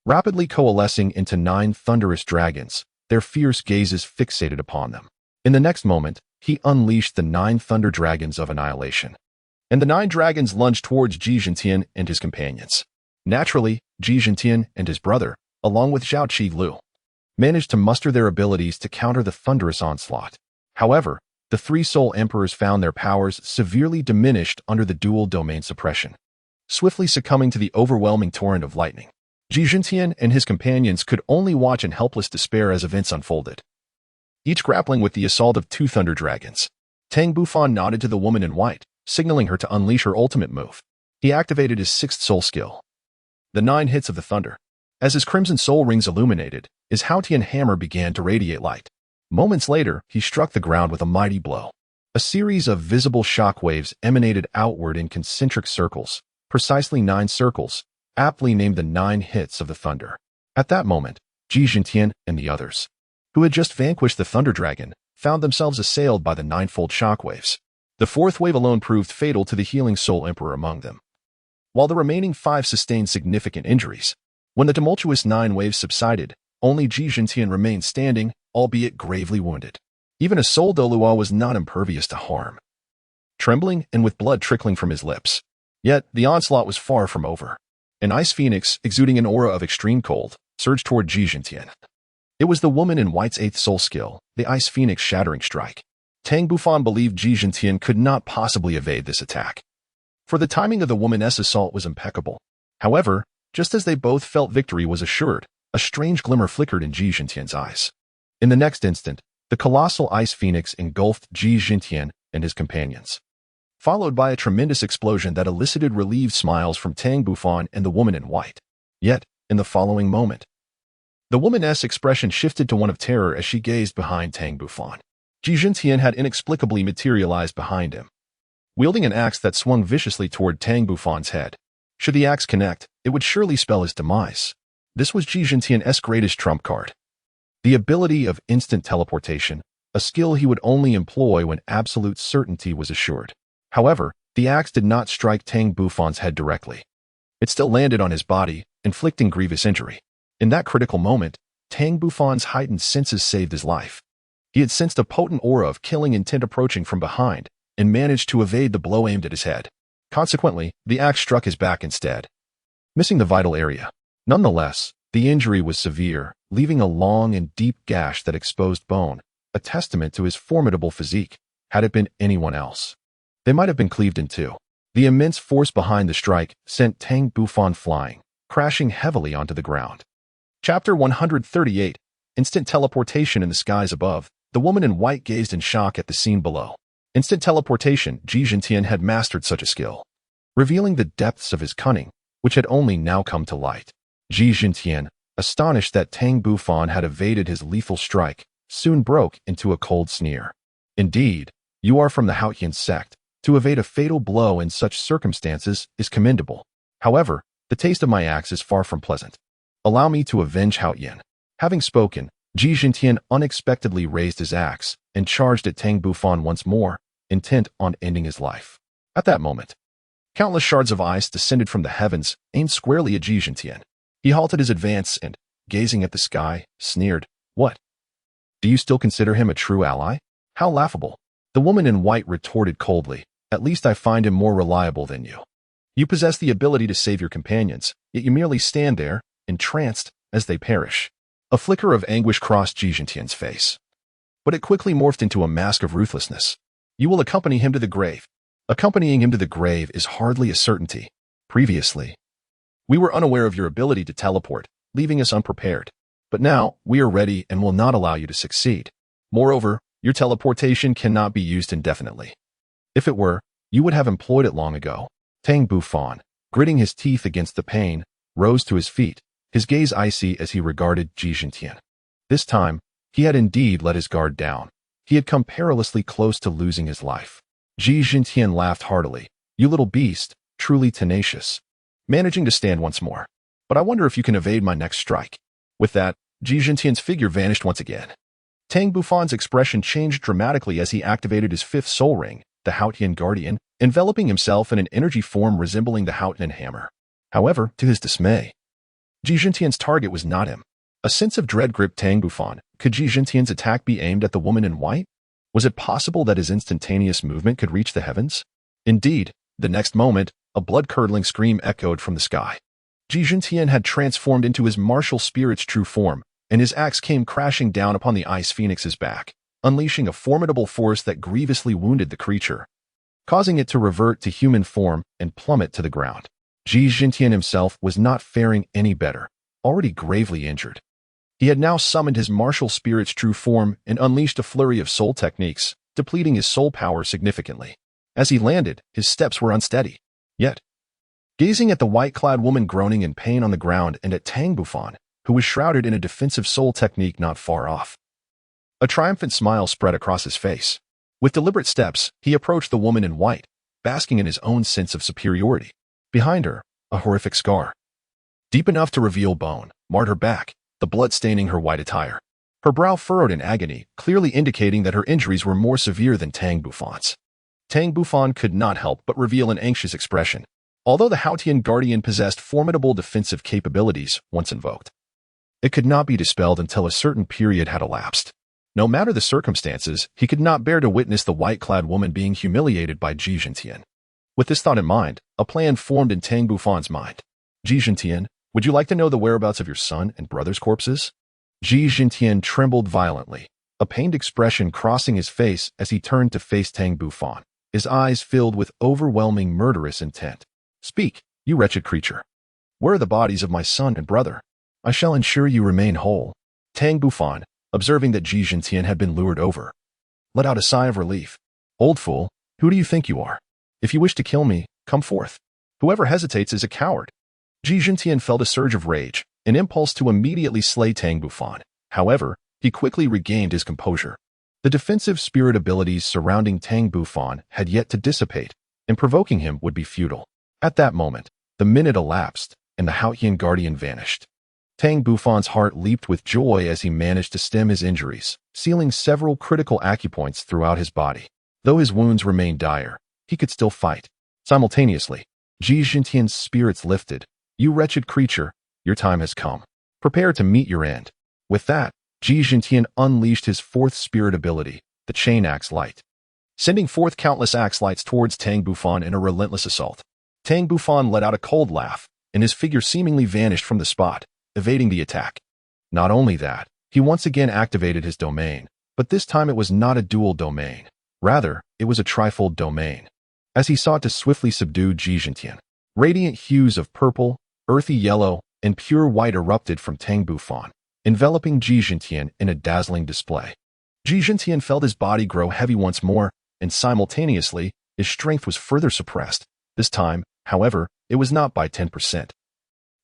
rapidly coalescing into 9 thunderous dragons, their fierce gazes fixated upon them. In the next moment, he unleashed the 9 thunder dragons of annihilation, and the 9 dragons lunged towards Ji Jintian and his companions. Naturally, Ji Jintian and his brother, along with Zhao Qi Lu, managed to muster their abilities to counter the thunderous onslaught. However, the 3 Soul Emperors found their powers severely diminished under the dual domain suppression, swiftly succumbing to the overwhelming torrent of lightning. Ji Jintian and his companions could only watch in helpless despair as events unfolded, each grappling with the assault of 2 thunder dragons. Tang Bufan nodded to the woman in white, signaling her to unleash her ultimate move. He activated his 6th soul skill, the 9 hits of the thunder. As his crimson soul rings illuminated, his Haotian hammer began to radiate light. Moments later, he struck the ground with a mighty blow. A series of visible shock waves emanated outward in concentric circles, precisely 9 circles, aptly named the 9 hits of the thunder. At that moment, Ji Jintian and the others, who had just vanquished the Thunder Dragon, found themselves assailed by the 9-fold shockwaves. The 4th wave alone proved fatal to the healing Soul Emperor among them, while the remaining 5 sustained significant injuries. When the tumultuous 9 waves subsided, only Ji Jintian remained standing, albeit gravely wounded. Even a Soul Douluo was not impervious to harm, trembling and with blood trickling from his lips. Yet, the onslaught was far from over. An ice phoenix, exuding an aura of extreme cold, surged toward Ji Jintian. It was the woman in white's 8th soul skill, the ice phoenix shattering strike. Tang Bufan believed Ji Jintian could not possibly evade this attack, for the timing of the woman's assault was impeccable. However, just as they both felt victory was assured, a strange glimmer flickered in Ji Jintian's eyes. In the next instant, the colossal ice phoenix engulfed Ji Jintian and his companions, followed by a tremendous explosion that elicited relieved smiles from Tang Bufan and the woman in white. Yet, in the following moment, the woman's expression shifted to one of terror as she gazed behind Tang Bufan. Ji Jintian had inexplicably materialized behind him, wielding an axe that swung viciously toward Tang Bufan's head. Should the axe connect, it would surely spell his demise. This was Ji Jintian's greatest trump card, the ability of instant teleportation, a skill he would only employ when absolute certainty was assured. However, the axe did not strike Tang Bufan's head directly. It still landed on his body, inflicting grievous injury. In that critical moment, Tang Bufan's heightened senses saved his life. He had sensed a potent aura of killing intent approaching from behind, and managed to evade the blow aimed at his head. Consequently, the axe struck his back instead, missing the vital area. Nonetheless, the injury was severe, leaving a long and deep gash that exposed bone, a testament to his formidable physique. Had it been anyone else, they might have been cleaved in two. The immense force behind the strike sent Tang Bufan flying, crashing heavily onto the ground. Chapter 138. Instant teleportation in the skies above. The woman in white gazed in shock at the scene below. Instant teleportation. Ji Jintian had mastered such a skill, revealing the depths of his cunning, which had only now come to light. Ji Jintian, astonished that Tang Bufan had evaded his lethal strike, soon broke into a cold sneer. Indeed, you are from the Haotian Sect. To evade a fatal blow in such circumstances is commendable. However, the taste of my axe is far from pleasant. Allow me to avenge Haotian. Having spoken, Ji Jintian unexpectedly raised his axe and charged at Tang Bufan once more, intent on ending his life. At that moment, countless shards of ice descended from the heavens, aimed squarely at Ji Jintian. He halted his advance and, gazing at the sky, sneered. What? Do you still consider him a true ally? How laughable. The woman in white retorted coldly. At least I find him more reliable than you. You possess the ability to save your companions, yet you merely stand there, entranced, as they perish. A flicker of anguish crossed Ji Jintian's face. But it quickly morphed into a mask of ruthlessness. You will accompany him to the grave. Accompanying him to the grave is hardly a certainty. Previously, we were unaware of your ability to teleport, leaving us unprepared. But now, we are ready and will not allow you to succeed. Moreover, your teleportation cannot be used indefinitely. If it were, you would have employed it long ago. Tang Bufan, gritting his teeth against the pain, rose to his feet, his gaze icy as he regarded Ji Jintian. This time, he had indeed let his guard down. He had come perilously close to losing his life. Ji Jintian laughed heartily. You little beast, truly tenacious. Managing to stand once more. But I wonder if you can evade my next strike. With that, Ji Jintian's figure vanished once again. Tang Bufan's expression changed dramatically as he activated his fifth soul ring, the Haotian Guardian, enveloping himself in an energy form resembling the Haotian hammer. However, to his dismay, Ji Jintian's target was not him. A sense of dread gripped Tang Bufan. Could Ji Jintian's attack be aimed at the woman in white? Was it possible that his instantaneous movement could reach the heavens? Indeed, the next moment, a blood-curdling scream echoed from the sky. Ji Jintian had transformed into his martial spirit's true form, and his axe came crashing down upon the ice phoenix's back, unleashing a formidable force that grievously wounded the creature, causing it to revert to human form and plummet to the ground. Ji Jintian himself was not faring any better, already gravely injured. He had now summoned his martial spirit's true form and unleashed a flurry of soul techniques, depleting his soul power significantly. As he landed, his steps were unsteady. Yet, gazing at the white-clad woman groaning in pain on the ground and at Tang Bufan, who was shrouded in a defensive soul technique not far off, a triumphant smile spread across his face. With deliberate steps, he approached the woman in white, basking in his own sense of superiority. Behind her, a horrific scar, deep enough to reveal bone, marred her back, the blood staining her white attire. Her brow furrowed in agony, clearly indicating that her injuries were more severe than Tang Bufan's. Tang Bufan could not help but reveal an anxious expression. Although the Haotian Guardian possessed formidable defensive capabilities once invoked, it could not be dispelled until a certain period had elapsed. No matter the circumstances, he could not bear to witness the white-clad woman being humiliated by Ji Jintian. With this thought in mind, a plan formed in Tang Bufan's mind. Ji Jintian, would you like to know the whereabouts of your son and brother's corpses? Ji Jintian trembled violently, a pained expression crossing his face as he turned to face Tang Bufan, his eyes filled with overwhelming murderous intent. Speak, you wretched creature. Where are the bodies of my son and brother? I shall ensure you remain whole. Tang Bufan, observing that Ji Jintian had been lured over, let out a sigh of relief. Old fool, who do you think you are? If you wish to kill me, come forth. Whoever hesitates is a coward. Ji Jintian felt a surge of rage, an impulse to immediately slay Tang Bufan. However, he quickly regained his composure. The defensive spirit abilities surrounding Tang Bufan had yet to dissipate, and provoking him would be futile. At that moment, the minute elapsed, and the Haotian Guardian vanished. Tang Bufan's heart leaped with joy as he managed to stem his injuries, sealing several critical acupoints throughout his body. Though his wounds remained dire, he could still fight. Simultaneously, Ji Jintian's spirits lifted. You wretched creature, your time has come. Prepare to meet your end. With that, Ji Jintian unleashed his fourth spirit ability, the Chain Axe Light, sending forth countless axe lights towards Tang Bufan in a relentless assault. Tang Bufan let out a cold laugh, and his figure seemingly vanished from the spot, evading the attack. Not only that, he once again activated his domain, but this time it was not a dual domain. Rather, it was a trifold domain. As he sought to swiftly subdue Ji Jintian, radiant hues of purple, earthy yellow, and pure white erupted from Tang Bufan, enveloping Ji Jintian in a dazzling display. Ji Jintian felt his body grow heavy once more, and simultaneously, his strength was further suppressed. This time, however, it was not by 10%,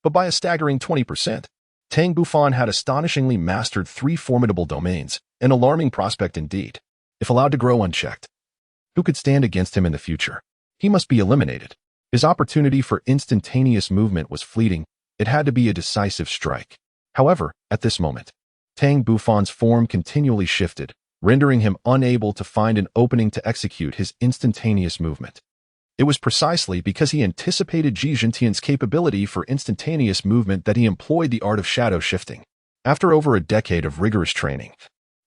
but by a staggering 20%. Tang Bufan had astonishingly mastered 3 formidable domains, an alarming prospect indeed. If allowed to grow unchecked, who could stand against him in the future? He must be eliminated. His opportunity for instantaneous movement was fleeting. It had to be a decisive strike. However, at this moment, Tang Bufan's form continually shifted, rendering him unable to find an opening to execute his instantaneous movement. It was precisely because he anticipated Ji Jintian's capability for instantaneous movement that he employed the art of shadow shifting. After over a decade of rigorous training,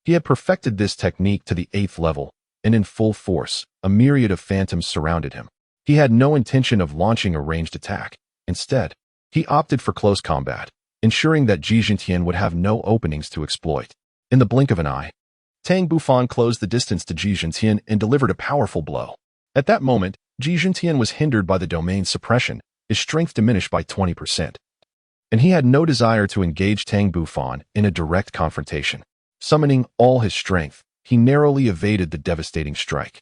he had perfected this technique to the 8th level, and in full force, a myriad of phantoms surrounded him. He had no intention of launching a ranged attack. Instead, he opted for close combat, ensuring that Ji Jintian would have no openings to exploit. In the blink of an eye, Tang Bufan closed the distance to Ji Jintian and delivered a powerful blow. At that moment, Ji Jintian was hindered by the domain's suppression, his strength diminished by 20%. And he had no desire to engage Tang Bufan in a direct confrontation. Summoning all his strength, he narrowly evaded the devastating strike,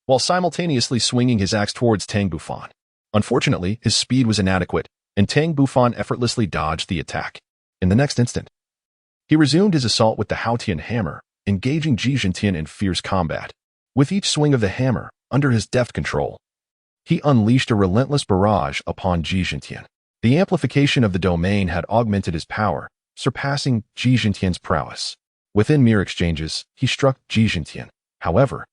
while simultaneously swinging his axe towards Tang Bufan. Unfortunately, his speed was inadequate, and Tang Bufan effortlessly dodged the attack. In the next instant, he resumed his assault with the Haotian hammer, engaging Ji Jintian in fierce combat. With each swing of the hammer, under his deft control, he unleashed a relentless barrage upon Ji Jintian. The amplification of the domain had augmented his power, surpassing Ji Jintian's prowess. Within mere exchanges, he struck Ji Jintian. However,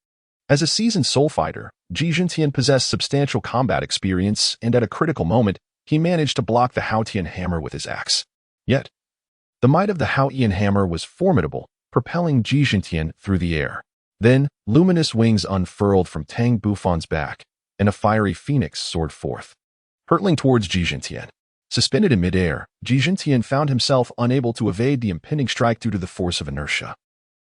as a seasoned soul fighter, Ji Jintian possessed substantial combat experience, and at a critical moment, he managed to block the Haotian hammer with his axe. Yet, the might of the Haotian hammer was formidable, propelling Ji Jintian through the air. Then, luminous wings unfurled from Tang Bufan's back, and a fiery phoenix soared forth, hurtling towards Ji Jintian. Suspended in midair, Ji Jintian found himself unable to evade the impending strike due to the force of inertia.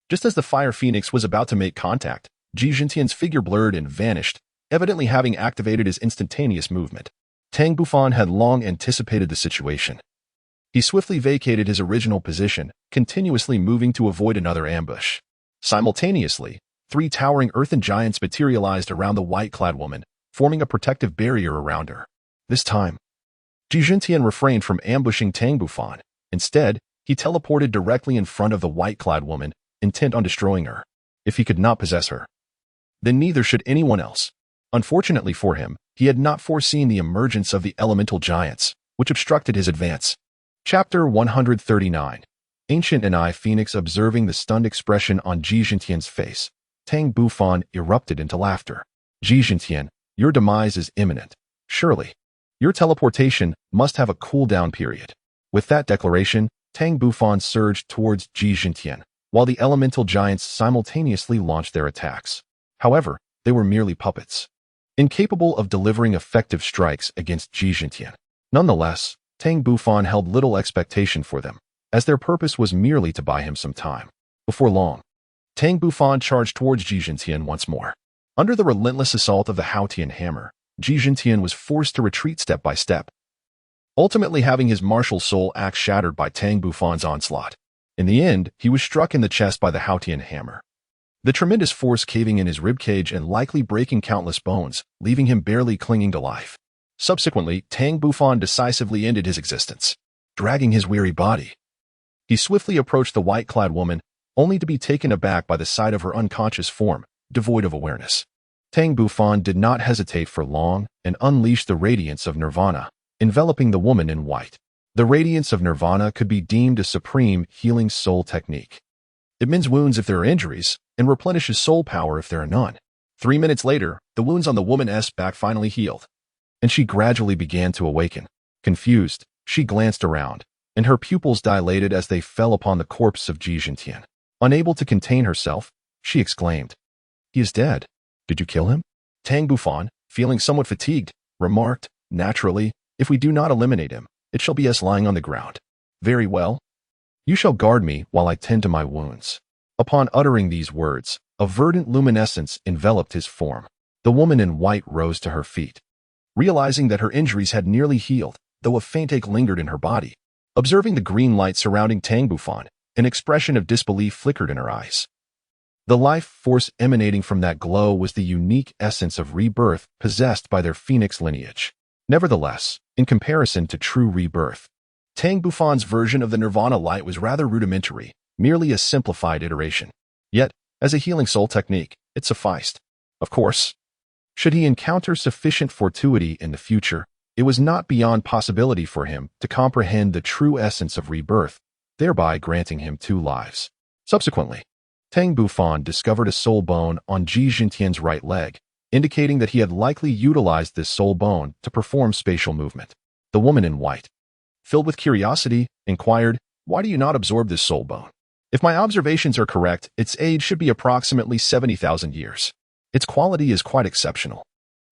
Just as the fire phoenix was about to make contact, Ji Jintian's figure blurred and vanished, evidently having activated his instantaneous movement. Tang Bufan had long anticipated the situation. He swiftly vacated his original position, continuously moving to avoid another ambush. Simultaneously, 3 towering earthen giants materialized around the white-clad woman, forming a protective barrier around her. This time, Ji Jintian refrained from ambushing Tang Bufan. Instead, he teleported directly in front of the white-clad woman, intent on destroying her. If he could not possess her, then neither should anyone else. Unfortunately for him, he had not foreseen the emergence of the elemental giants, which obstructed his advance. Chapter 139. Ancient and I Phoenix. Observing the stunned expression on Ji Jintian's face, Tang Bufan erupted into laughter. Ji Jintian, your demise is imminent. Surely, your teleportation must have a cooldown period. With that declaration, Tang Bufan surged towards Ji Jintian, while the elemental giants simultaneously launched their attacks. However, they were merely puppets, incapable of delivering effective strikes against Ji Jintian. Nonetheless, Tang Bufan held little expectation for them, as their purpose was merely to buy him some time. Before long, Tang Bufan charged towards Ji Jintian once more. Under the relentless assault of the Haotian hammer, Ji Jintian was forced to retreat step by step, ultimately having his martial soul axe shattered by Tang Bufan's onslaught. In the end, he was struck in the chest by the Haotian hammer, the tremendous force caving in his ribcage and likely breaking countless bones, leaving him barely clinging to life. Subsequently, Tang Bufan decisively ended his existence, dragging his weary body. He swiftly approached the white-clad woman, only to be taken aback by the sight of her unconscious form, devoid of awareness. Tang Bufan did not hesitate for long and unleashed the radiance of nirvana, enveloping the woman in white. The radiance of nirvana could be deemed a supreme healing soul technique. It mends wounds if there are injuries, and replenishes soul power if there are none. 3 minutes later, the wounds on the woman's back finally healed, and she gradually began to awaken. Confused, she glanced around, and her pupils dilated as they fell upon the corpse of Ji Jintian. Unable to contain herself, she exclaimed, "He is dead. Did you kill him?" Tang Bufan, feeling somewhat fatigued, remarked, "Naturally, if we do not eliminate him, it shall be us lying on the ground." "Very well. You shall guard me while I tend to my wounds." Upon uttering these words, a verdant luminescence enveloped his form. The woman in white rose to her feet, realizing that her injuries had nearly healed, though a faint ache lingered in her body. Observing the green light surrounding Tang Bufan, an expression of disbelief flickered in her eyes. The life force emanating from that glow was the unique essence of rebirth possessed by their phoenix lineage. Nevertheless, in comparison to true rebirth, Tang Bufan's version of the nirvana light was rather rudimentary, merely a simplified iteration. Yet, as a healing soul technique, it sufficed. Of course, should he encounter sufficient fortuity in the future, it was not beyond possibility for him to comprehend the true essence of rebirth, thereby granting him 2 lives. Subsequently, Tang Bufan discovered a soul bone on Ji Jintian's right leg, indicating that he had likely utilized this soul bone to perform spatial movement. The woman in white, filled with curiosity, inquired, Why do you not absorb this soul bone? If my observations are correct, its age should be approximately 70,000 years. Its quality is quite exceptional.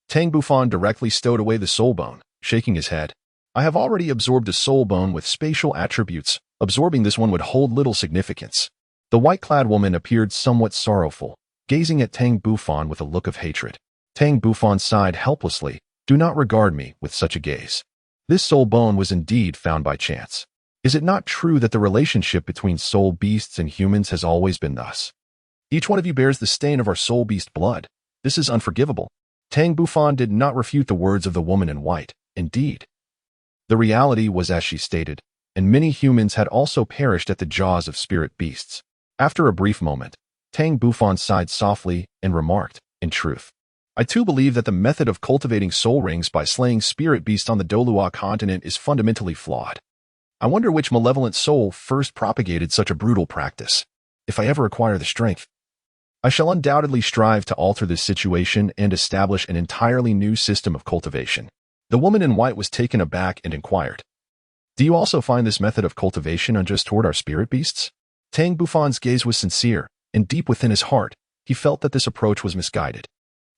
Tang Bufan directly stowed away the soul bone, shaking his head. I have already absorbed a soul bone with spatial attributes. Absorbing this one would hold little significance. The white-clad woman appeared somewhat sorrowful, gazing at Tang Bufan with a look of hatred. Tang Bufan sighed helplessly. Do not regard me with such a gaze. This soul bone was indeed found by chance. Is it not true that the relationship between soul beasts and humans has always been thus? Each one of you bears the stain of our soul beast blood. This is unforgivable. Tang Bufan did not refute the words of the woman in white. Indeed, the reality was as she stated, and many humans had also perished at the jaws of spirit beasts. After a brief moment, Tang Bufan sighed softly and remarked, in truth, I too believe that the method of cultivating soul rings by slaying spirit beasts on the Douluo Continent is fundamentally flawed. I wonder which malevolent soul first propagated such a brutal practice. If I ever acquire the strength, I shall undoubtedly strive to alter this situation and establish an entirely new system of cultivation. The woman in white was taken aback and inquired, do you also find this method of cultivation unjust toward our spirit beasts? Tang Bufan's gaze was sincere, and deep within his heart, he felt that this approach was misguided.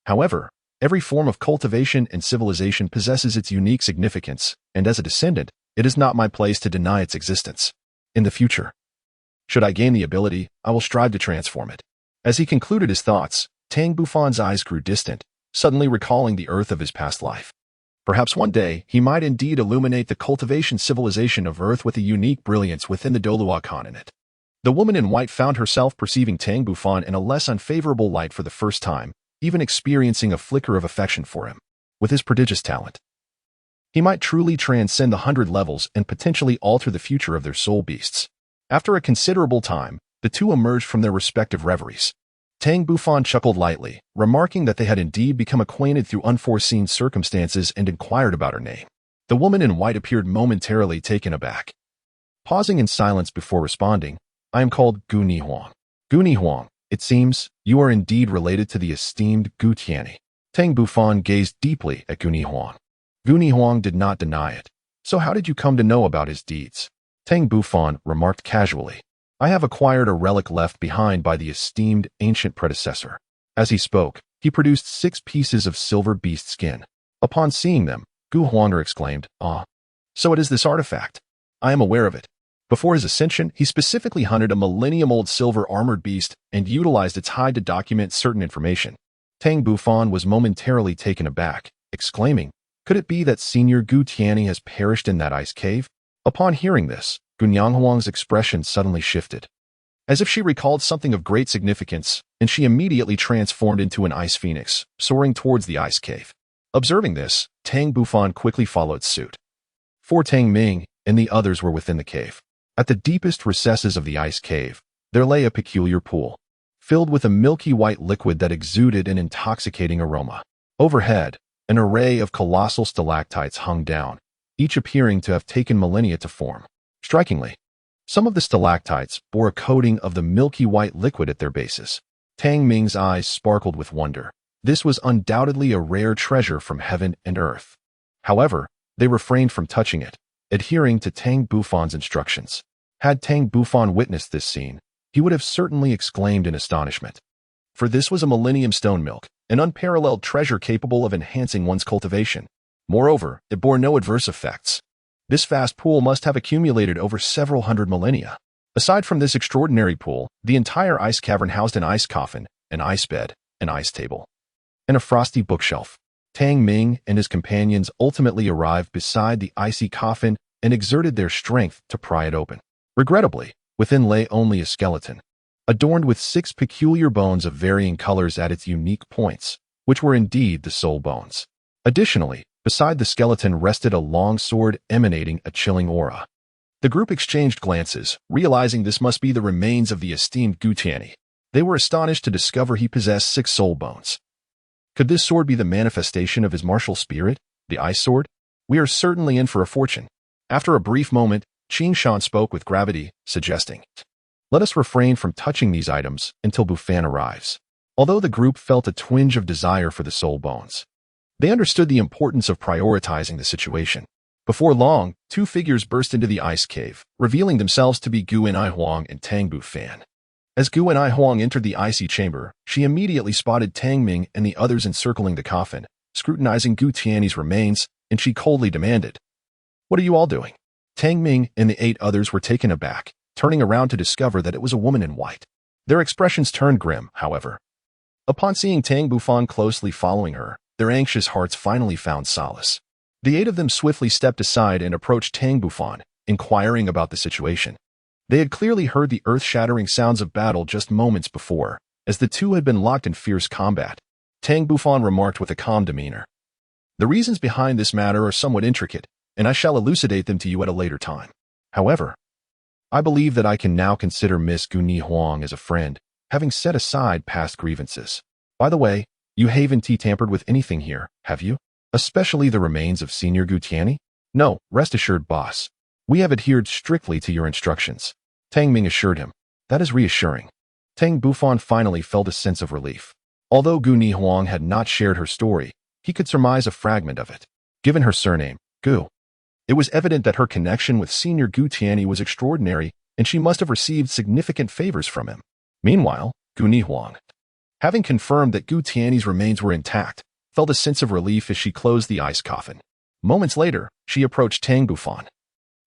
However, every form of cultivation and civilization possesses its unique significance, and as a descendant, it is not my place to deny its existence. In the future, should I gain the ability, I will strive to transform it. As he concluded his thoughts, Tang Bufan's eyes grew distant, suddenly recalling the earth of his past life. Perhaps one day, he might indeed illuminate the cultivation civilization of Earth with a unique brilliance within the Douluo Continent. The woman in white found herself perceiving Tang Bufan in a less unfavorable light for the first time, even experiencing a flicker of affection for him. With his prodigious talent, he might truly transcend the 100 levels and potentially alter the future of their soul beasts. After a considerable time, the two emerged from their respective reveries. Tang Bufan chuckled lightly, remarking that they had indeed become acquainted through unforeseen circumstances and inquired about her name. The woman in white appeared momentarily taken aback. Pausing in silence before responding, I am called Gu Nihuang. Gu Nihuang, it seems, you are indeed related to the esteemed Gu Tianyi. Tang Bufan gazed deeply at Gu Nihuang. Gu Nihuang did not deny it. So how did you come to know about his deeds? Tang Bufan remarked casually. I have acquired a relic left behind by the esteemed ancient predecessor. As he spoke, he produced 6 pieces of silver beast skin. Upon seeing them, Gu Huanger exclaimed, Ah, so it is this artifact. I am aware of it. Before his ascension, he specifically hunted a millennium-old silver armored beast and utilized its hide to document certain information. Tang Bufan was momentarily taken aback, exclaiming, could it be that Senior Gu Tianyi has perished in that ice cave? Upon hearing this, Gu Nianghuang's expression suddenly shifted, as if she recalled something of great significance, and she immediately transformed into an ice phoenix, soaring towards the ice cave. Observing this, Tang Bufan quickly followed suit. 4 Tang Ming and the others were within the cave. At the deepest recesses of the ice cave, there lay a peculiar pool, filled with a milky white liquid that exuded an intoxicating aroma. Overhead, an array of colossal stalactites hung down, each appearing to have taken millennia to form. Strikingly, some of the stalactites bore a coating of the milky white liquid at their bases. Tang Ming's eyes sparkled with wonder. This was undoubtedly a rare treasure from heaven and earth. However, they refrained from touching it, adhering to Tang Bufan's instructions. Had Tang Bufan witnessed this scene, he would have certainly exclaimed in astonishment. For this was a millennium stone milk, an unparalleled treasure capable of enhancing one's cultivation. Moreover, it bore no adverse effects. This vast pool must have accumulated over several hundred millennia. Aside from this extraordinary pool, the entire ice cavern housed an ice coffin, an ice bed, an ice table, and a frosty bookshelf. Tang Ming and his companions ultimately arrived beside the icy coffin and exerted their strength to pry it open. Regrettably, within lay only a skeleton, adorned with 6 peculiar bones of varying colors at its unique points, which were indeed the soul bones. Additionally, beside the skeleton rested a long sword emanating a chilling aura. The group exchanged glances, realizing this must be the remains of the esteemed Gu Tianyi. They were astonished to discover he possessed 6 soul bones. Could this sword be the manifestation of his martial spirit, the ice sword? We are certainly in for a fortune. After a brief moment, Qing Shan spoke with gravity, suggesting, let us refrain from touching these items until Bufan arrives. Although the group felt a twinge of desire for the soul bones, they understood the importance of prioritizing the situation. Before long, two figures burst into the ice cave, revealing themselves to be Gu and I Huang and Tang Bufan. As Gu and I Huang entered the icy chamber, she immediately spotted Tang Ming and the others encircling the coffin, scrutinizing Gu Tiany's remains, and she coldly demanded, "What are you all doing?" Tang Ming and the 8 others were taken aback, turning around to discover that it was a woman in white. Their expressions turned grim, however. Upon seeing Tang Bufan closely following her, their anxious hearts finally found solace. The 8 of them swiftly stepped aside and approached Tang Bufan, inquiring about the situation. They had clearly heard the earth-shattering sounds of battle just moments before, as the two had been locked in fierce combat. Tang Bufan remarked with a calm demeanor, "The reasons behind this matter are somewhat intricate, and I shall elucidate them to you at a later time. However, I believe that I can now consider Miss Gu Huang as a friend, having set aside past grievances. By the way, you haven't tampered with anything here, have you? Especially the remains of Senior Gu Tiany? No, rest assured, boss. We have adhered strictly to your instructions." Tang Ming assured him. "That is reassuring." Tang Bufan finally felt a sense of relief. Although Gu Huang had not shared her story, he could surmise a fragment of it. Given her surname, Gu, it was evident that her connection with Senior Gu Tiany was extraordinary, and she must have received significant favors from him. Meanwhile, Gu Huang, having confirmed that Gu Tiany's remains were intact, felt a sense of relief as she closed the ice coffin. Moments later, she approached Tang Bufan,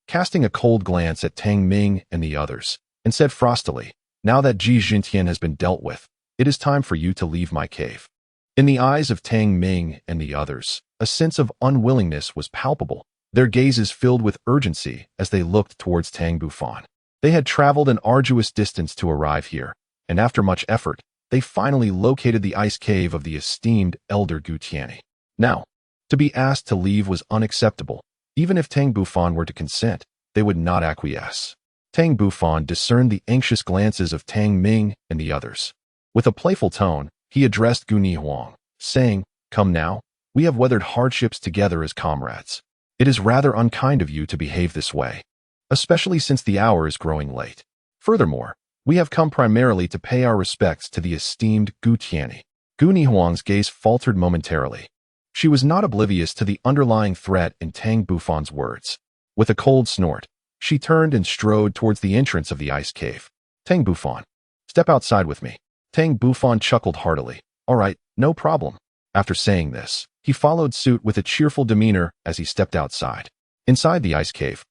casting a cold glance at Tang Ming and the others, and said frostily, "Now that Ji Jintian has been dealt with, it is time for you to leave my cave." In the eyes of Tang Ming and the others, a sense of unwillingness was palpable, their gazes filled with urgency as they looked towards Tang Bufan. They had traveled an arduous distance to arrive here, and after much effort, they finally located the ice cave of the esteemed Elder Gu Tiany. Now, to be asked to leave was unacceptable. Even if Tang Bufan were to consent, they would not acquiesce. Tang Bufan discerned the anxious glances of Tang Ming and the others. With a playful tone, he addressed Gu Huang, saying, "Come now, we have weathered hardships together as comrades. It is rather unkind of you to behave this way, especially since the hour is growing late. Furthermore, we have come primarily to pay our respects to the esteemed Gu Tiany." Gu Huang's gaze faltered momentarily. She was not oblivious to the underlying threat in Tang Bufan's words. With a cold snort, she turned and strode towards the entrance of the ice cave. "Tang Bufan, step outside with me." Tang Bufan chuckled heartily. "All right, no problem." After saying this, he followed suit with a cheerful demeanor as he stepped outside. Inside the ice cave,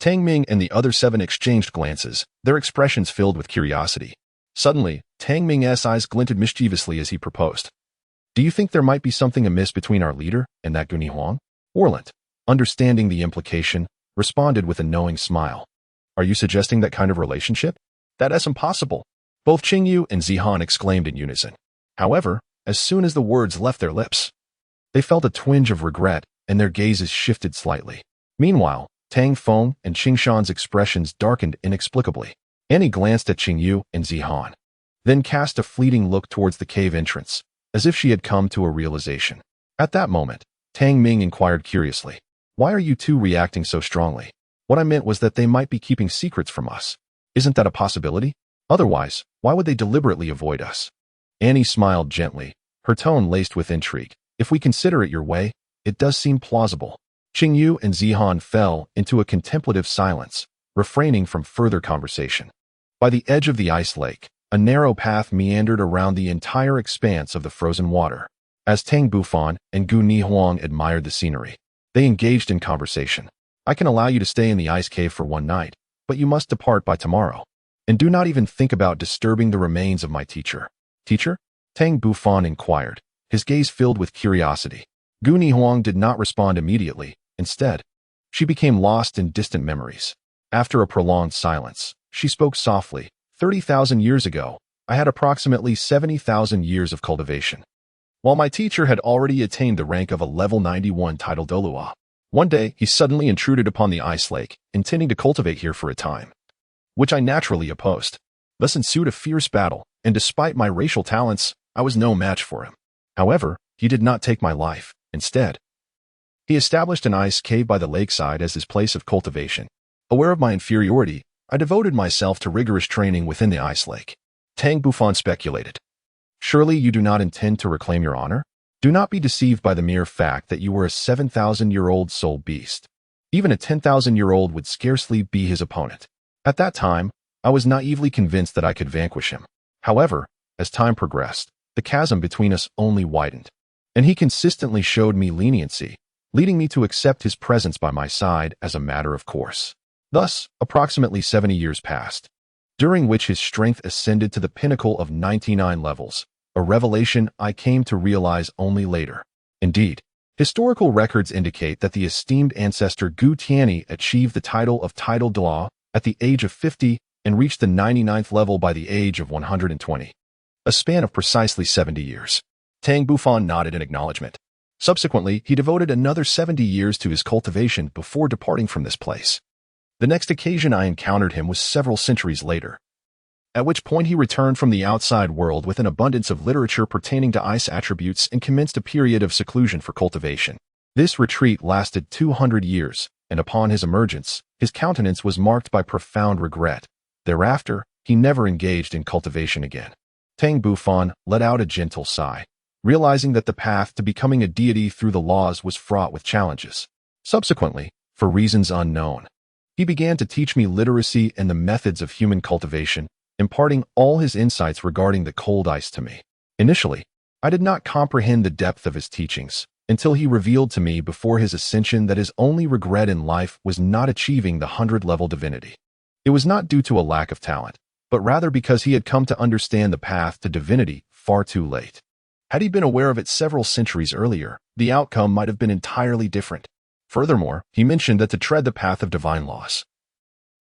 Tang Ming and the other 7 exchanged glances, their expressions filled with curiosity. Suddenly, Tang Ming's eyes glinted mischievously as he proposed, "Do you think there might be something amiss between our leader and that Gu Huang?" Orlant, understanding the implication, responded with a knowing smile. "Are you suggesting that kind of relationship? That is impossible." Both Qingyu and Zihan exclaimed in unison. However, as soon as the words left their lips, they felt a twinge of regret and their gazes shifted slightly. Meanwhile, Tang Feng and Qingshan's expressions darkened inexplicably. Annie glanced at Qingyu and Zihan, then cast a fleeting look towards the cave entrance, as if she had come to a realization. At that moment, Tang Ming inquired curiously, "Why are you two reacting so strongly?" "What I meant was that they might be keeping secrets from us. Isn't that a possibility? Otherwise, why would they deliberately avoid us?" Annie smiled gently, her tone laced with intrigue. "If we consider it your way, it does seem plausible." Qingyu and Zihan fell into a contemplative silence, refraining from further conversation. By the edge of the ice lake, a narrow path meandered around the entire expanse of the frozen water. As Tang Bufan and Gu Huang admired the scenery, they engaged in conversation. "I can allow you to stay in the ice cave for one night, but you must depart by tomorrow. And do not even think about disturbing the remains of my teacher." "Teacher?" Tang Bufan inquired, his gaze filled with curiosity. Gu Huang did not respond immediately. Instead, she became lost in distant memories. After a prolonged silence, she spoke softly. 30,000 years ago, I had approximately 70,000 years of cultivation. While my teacher had already attained the rank of a level 91 title Douluo, one day he suddenly intruded upon the ice lake, intending to cultivate here for a time, which I naturally opposed. Thus ensued a fierce battle, and despite my racial talents, I was no match for him. However, he did not take my life. Instead, he established an ice cave by the lakeside as his place of cultivation. Aware of my inferiority, I devoted myself to rigorous training within the ice lake. Tang Bufan speculated. "Surely you do not intend to reclaim your honor? Do not be deceived by the mere fact that you were a 7,000-year-old soul beast. Even a 10,000-year-old would scarcely be his opponent. At that time, I was naively convinced that I could vanquish him. However, as time progressed, the chasm between us only widened, and he consistently showed me leniency, leading me to accept his presence by my side as a matter of course. Thus, approximately 70 years passed, during which his strength ascended to the pinnacle of 99 levels, a revelation I came to realize only later. Indeed, historical records indicate that the esteemed ancestor Gu Tianyi achieved the title of Douluo at the age of 50 and reached the 99th level by the age of 120. A span of precisely 70 years. Tang Bufan nodded in acknowledgement. Subsequently, he devoted another 70 years to his cultivation before departing from this place. The next occasion I encountered him was several centuries later, at which point he returned from the outside world with an abundance of literature pertaining to ice attributes and commenced a period of seclusion for cultivation. This retreat lasted 200 years, and upon his emergence, his countenance was marked by profound regret. Thereafter, he never engaged in cultivation again. Tang Bufan let out a gentle sigh, realizing that the path to becoming a deity through the laws was fraught with challenges. Subsequently, for reasons unknown, he began to teach me literacy and the methods of human cultivation, imparting all his insights regarding the cold ice to me. Initially, I did not comprehend the depth of his teachings until he revealed to me before his ascension that his only regret in life was not achieving the 100-level divinity. It was not due to a lack of talent, but rather because he had come to understand the path to divinity far too late. Had he been aware of it several centuries earlier, the outcome might have been entirely different. Furthermore, he mentioned that to tread the path of divine laws,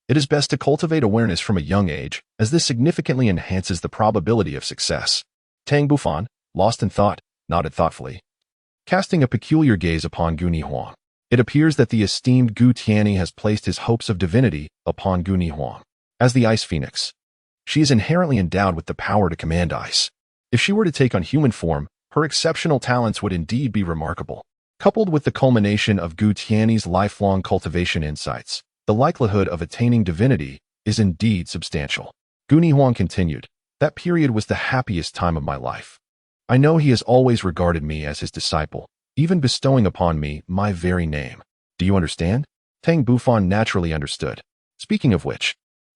it is best to cultivate awareness from a young age, as this significantly enhances the probability of success. Tang Bufan, lost in thought, nodded thoughtfully, casting a peculiar gaze upon Gu Nihuang. It appears that the esteemed Gu Tianyi has placed his hopes of divinity upon Gu Nihuang. As the Ice Phoenix, she is inherently endowed with the power to command ice. If she were to take on human form, her exceptional talents would indeed be remarkable. Coupled with the culmination of Gu Tianyi's lifelong cultivation insights, the likelihood of attaining divinity is indeed substantial. Gu Nihuang continued, that period was the happiest time of my life. I know he has always regarded me as his disciple, even bestowing upon me my very name. Do you understand? Tang Bufan naturally understood. Speaking of which,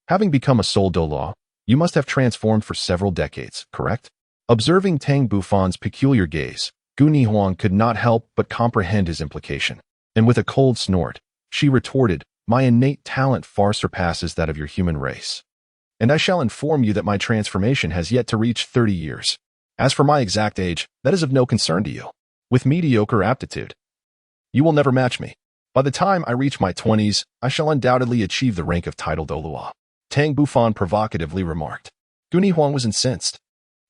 having become a soul Douluo, you must have transformed for several decades, correct? Observing Tang Bufan's peculiar gaze, Gu Nihuang could not help but comprehend his implication. And with a cold snort, she retorted, my innate talent far surpasses that of your human race. And I shall inform you that my transformation has yet to reach 30 years. As for my exact age, that is of no concern to you. With mediocre aptitude, you will never match me. By the time I reach my 20s, I shall undoubtedly achieve the rank of Douluo. Tang Bufan provocatively remarked. Gu Nihuang was incensed.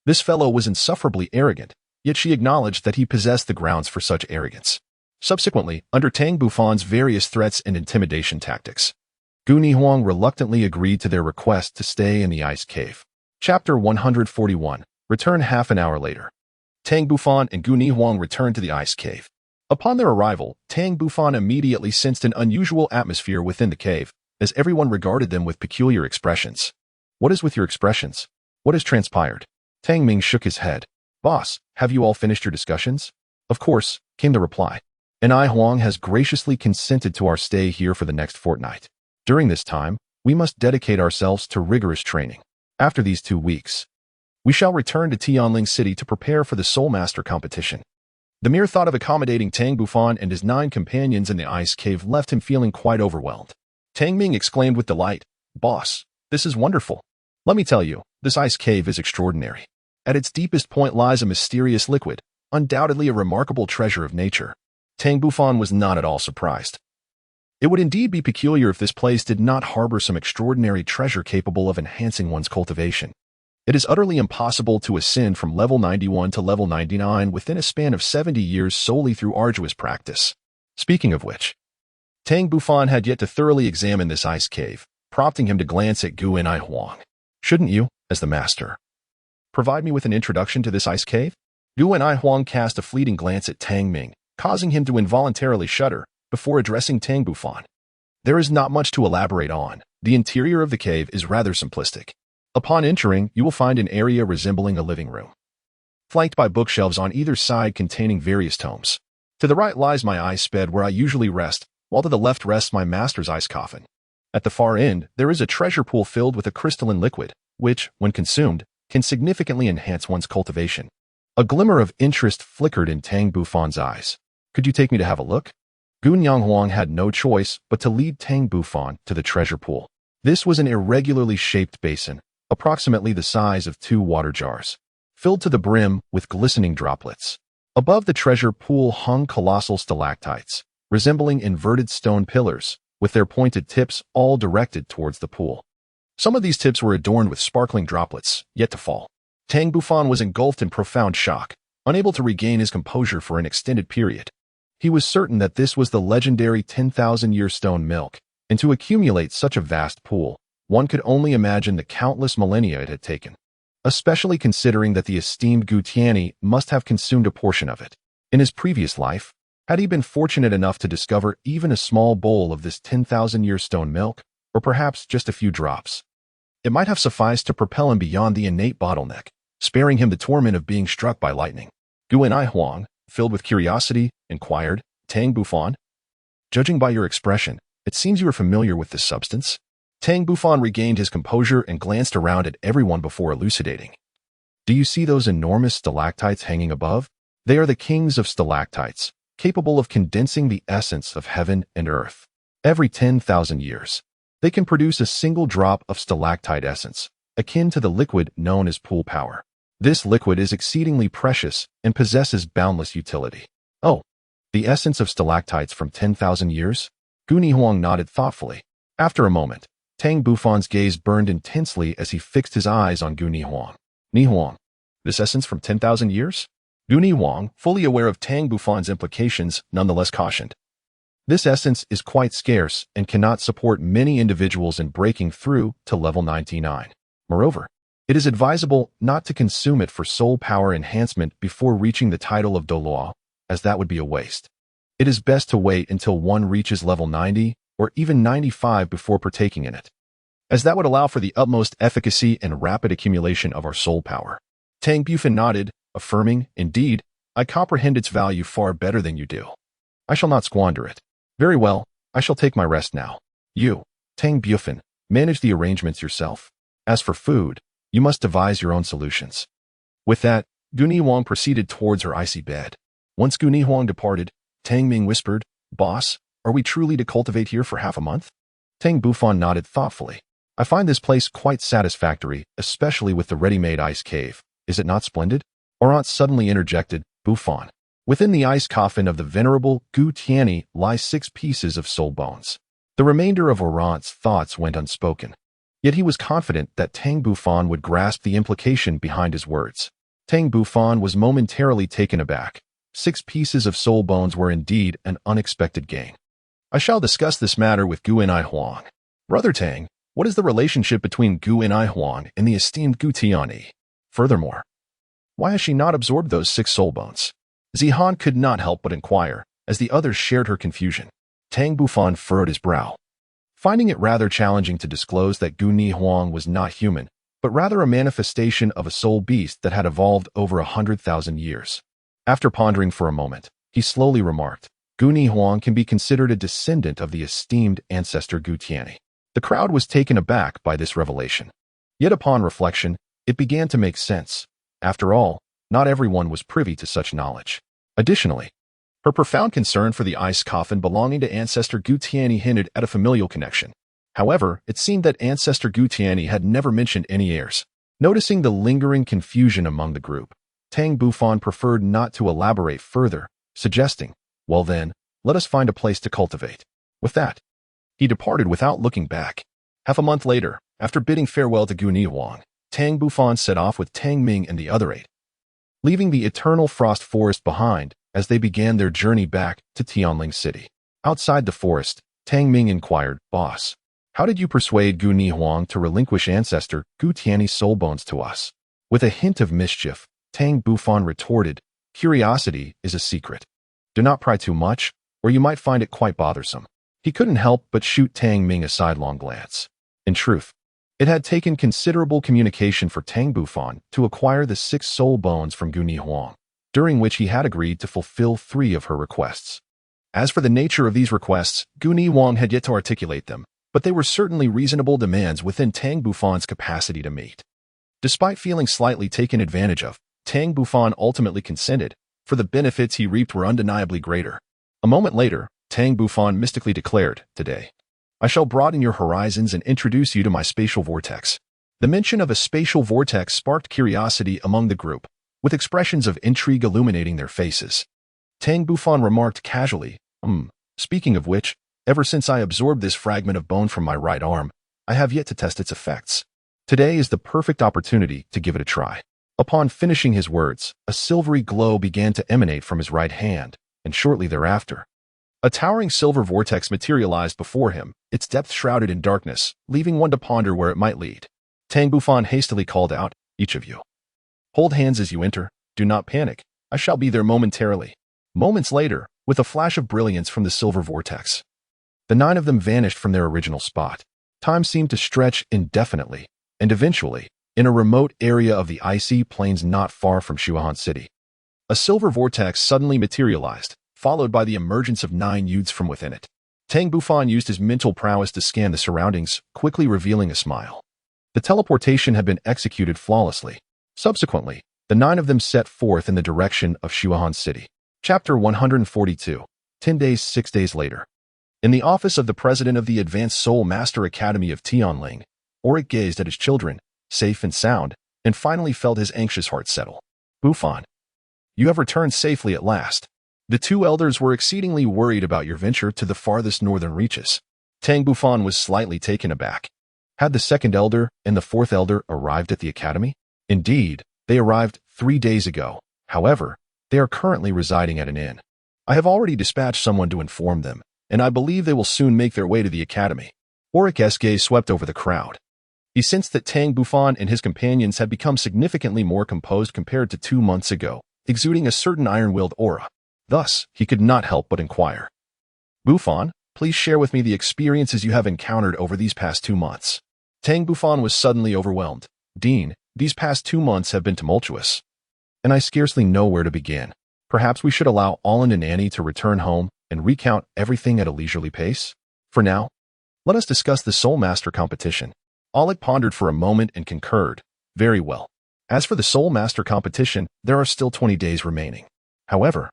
This fellow was insufferably arrogant, yet she acknowledged that he possessed the grounds for such arrogance. Subsequently, under Tang Bufan's various threats and intimidation tactics, Gu Nihuang reluctantly agreed to their request to stay in the ice cave. Chapter 141. Return half an hour later. Tang Bufan and Gu Nihuang returned to the ice cave. Upon their arrival, Tang Bufan immediately sensed an unusual atmosphere within the cave, as everyone regarded them with peculiar expressions. What is with your expressions? What has transpired? Tang Ming shook his head. Boss, have you all finished your discussions? Of course, came the reply. And I Huang has graciously consented to our stay here for the next fortnight. During this time, we must dedicate ourselves to rigorous training. After these 2 weeks, we shall return to Tianling City to prepare for the Soulmaster competition. The mere thought of accommodating Tang Bufan and his 9 companions in the ice cave left him feeling quite overwhelmed. Tang Ming exclaimed with delight, Boss, this is wonderful. Let me tell you, this ice cave is extraordinary. At its deepest point lies a mysterious liquid, undoubtedly a remarkable treasure of nature. Tang Bufan was not at all surprised. It would indeed be peculiar if this place did not harbor some extraordinary treasure capable of enhancing one's cultivation. It is utterly impossible to ascend from level 91 to level 99 within a span of 70 years solely through arduous practice. Speaking of which, Tang Bufan had yet to thoroughly examine this ice cave, prompting him to glance at Gu Nihuang. Shouldn't you, as the master, provide me with an introduction to this ice cave? Gu Nihuang cast a fleeting glance at Tang Ming, causing him to involuntarily shudder before addressing Tang Bufan. There is not much to elaborate on. The interior of the cave is rather simplistic. Upon entering, you will find an area resembling a living room, flanked by bookshelves on either side containing various tomes. To the right lies my ice bed where I usually rest, while to the left rests my master's ice coffin. At the far end, there is a treasure pool filled with a crystalline liquid, which, when consumed, can significantly enhance one's cultivation. A glimmer of interest flickered in Tang Bufan's eyes. Could you take me to have a look? Gu Huang had no choice but to lead Tang Bufan to the treasure pool. This was an irregularly shaped basin, approximately the size of 2 water jars, filled to the brim with glistening droplets. Above the treasure pool hung colossal stalactites, resembling inverted stone pillars, with their pointed tips all directed towards the pool. Some of these tips were adorned with sparkling droplets, yet to fall. Tang Bufan was engulfed in profound shock, unable to regain his composure for an extended period. He was certain that this was the legendary 10,000-year stone milk, and to accumulate such a vast pool, one could only imagine the countless millennia it had taken, especially considering that the esteemed Gu Tianyi must have consumed a portion of it. In his previous life, had he been fortunate enough to discover even a small bowl of this 10,000-year stone milk, or perhaps just a few drops, it might have sufficed to propel him beyond the innate bottleneck, sparing him the torment of being struck by lightning. Gu Huang, filled with curiosity, inquired, Tang Bufan? Judging by your expression, it seems you are familiar with this substance. Tang Bufan regained his composure and glanced around at everyone before elucidating. Do you see those enormous stalactites hanging above? They are the kings of stalactites, capable of condensing the essence of heaven and earth. Every 10,000 years, they can produce a single drop of stalactite essence, akin to the liquid known as pool power. This liquid is exceedingly precious and possesses boundless utility. Oh, the essence of stalactites from 10,000 years? Gu Huang nodded thoughtfully. After a moment, Tang Bufan's gaze burned intensely as he fixed his eyes on Gu Huang. Huang, this essence from 10,000 years? Gu Huang, fully aware of Tang Bufan's implications, nonetheless cautioned. This essence is quite scarce and cannot support many individuals in breaking through to level 99. Moreover, it is advisable not to consume it for soul power enhancement before reaching the title of Douluo, as that would be a waste. It is best to wait until one reaches level 90 or even 95 before partaking in it, as that would allow for the utmost efficacy and rapid accumulation of our soul power. Tang Bufan nodded, affirming, indeed, I comprehend its value far better than you do. I shall not squander it. Very well, I shall take my rest now. You, Tang Bufan, manage the arrangements yourself. As for food, you must devise your own solutions. With that, Gu Huang proceeded towards her icy bed. Once Gu Huang departed, Tang Ming whispered, Boss, are we truly to cultivate here for half a month? Tang Bufan nodded thoughtfully. I find this place quite satisfactory, especially with the ready-made ice cave. Is it not splendid? Orant suddenly interjected, Bufan. Within the ice coffin of the venerable Gu Tianyi lie 6 pieces of soul bones. The remainder of Orant's thoughts went unspoken. Yet he was confident that Tang Bufan would grasp the implication behind his words. Tang Bufan was momentarily taken aback. 6 pieces of soul bones were indeed an unexpected gain. I shall discuss this matter with Gu Huang. Brother Tang, what is the relationship between Gu Huang and the esteemed Gu Tianyi? Furthermore, why has she not absorbed those 6 soul bones? Zihan could not help but inquire, as the others shared her confusion. Tang Bufan furrowed his brow, finding it rather challenging to disclose that Gu Huang was not human, but rather a manifestation of a soul beast that had evolved over 100,000 years. After pondering for a moment, he slowly remarked, Gu Huang can be considered a descendant of the esteemed ancestor Gu Tianyi. The crowd was taken aback by this revelation. Yet upon reflection, it began to make sense. After all, not everyone was privy to such knowledge. Additionally, her profound concern for the ice coffin belonging to ancestor Gu Tianyi hinted at a familial connection. However, it seemed that ancestor Gu Tianyi had never mentioned any heirs. Noticing the lingering confusion among the group, Tang Bufan preferred not to elaborate further, suggesting, well then, let us find a place to cultivate. With that, he departed without looking back. Half a month later, after bidding farewell to Gu Huang, Tang Bufan set off with Tang Ming and the other 8, leaving the eternal frost forest behind as they began their journey back to Tianling City. Outside the forest, Tang Ming inquired, Boss, how did you persuade Gu Huang to relinquish ancestor Gu Tianyi's soul bones to us? With a hint of mischief, Tang Bufan retorted, curiosity is a secret. Do not pry too much, or you might find it quite bothersome. He couldn't help but shoot Tang Ming a sidelong glance. In truth, it had taken considerable communication for Tang Bufan to acquire the 6 soul bones from Gu Huang, during which he had agreed to fulfill 3 of her requests. As for the nature of these requests, Guni Wang had yet to articulate them, but they were certainly reasonable demands within Tang Bufan's capacity to meet. Despite feeling slightly taken advantage of, Tang Bufan ultimately consented, for the benefits he reaped were undeniably greater. A moment later, Tang Bufan mystically declared, "Today, I shall broaden your horizons and introduce you to my spatial vortex." The mention of a spatial vortex sparked curiosity among the group, with expressions of intrigue illuminating their faces. Tang Bufan remarked casually, Speaking of which, ever since I absorbed this fragment of bone from my right arm, I have yet to test its effects. Today is the perfect opportunity to give it a try." Upon finishing his words, a silvery glow began to emanate from his right hand, and shortly thereafter, a towering silver vortex materialized before him, its depth shrouded in darkness, leaving one to ponder where it might lead. Tang Bufan hastily called out, "Each of you, hold hands as you enter. Do not panic. I shall be there momentarily." Moments later, with a flash of brilliance from the silver vortex, the 9 of them vanished from their original spot. Time seemed to stretch indefinitely, and eventually, in a remote area of the icy plains not far from Haian City, a silver vortex suddenly materialized, followed by the emergence of 9 youths from within it. Tang Bufan used his mental prowess to scan the surroundings, quickly revealing a smile. The teleportation had been executed flawlessly. Subsequently, the 9 of them set forth in the direction of Haian City. Chapter 142. 10 days 6 days later. In the office of the president of the Advanced Soulmaster Academy of Tianling, Auric gazed at his children, safe and sound, and finally felt his anxious heart settle. "Bufan, you have returned safely at last. The 2 elders were exceedingly worried about your venture to the farthest northern reaches." Tang Bufan was slightly taken aback. Had the 2nd elder and the 4th elder arrived at the academy? Indeed, they arrived 3 days ago. However, they are currently residing at an inn. I have already dispatched someone to inform them, and I believe they will soon make their way to the academy. Auric's gaze swept over the crowd. He sensed that Tang Bufan and his companions had become significantly more composed compared to 2 months ago, exuding a certain iron-willed aura. Thus, he could not help but inquire, "Bufan, please share with me the experiences you have encountered over these past 2 months." Tang Bufan was suddenly overwhelmed. "Dean, these past 2 months have been tumultuous, and I scarcely know where to begin. Perhaps we should allow Allen and Annie to return home and recount everything at a leisurely pace? For now, let us discuss the Soulmaster competition." Alec pondered for a moment and concurred, "Very well. As for the Soulmaster competition, there are still 20 days remaining. However,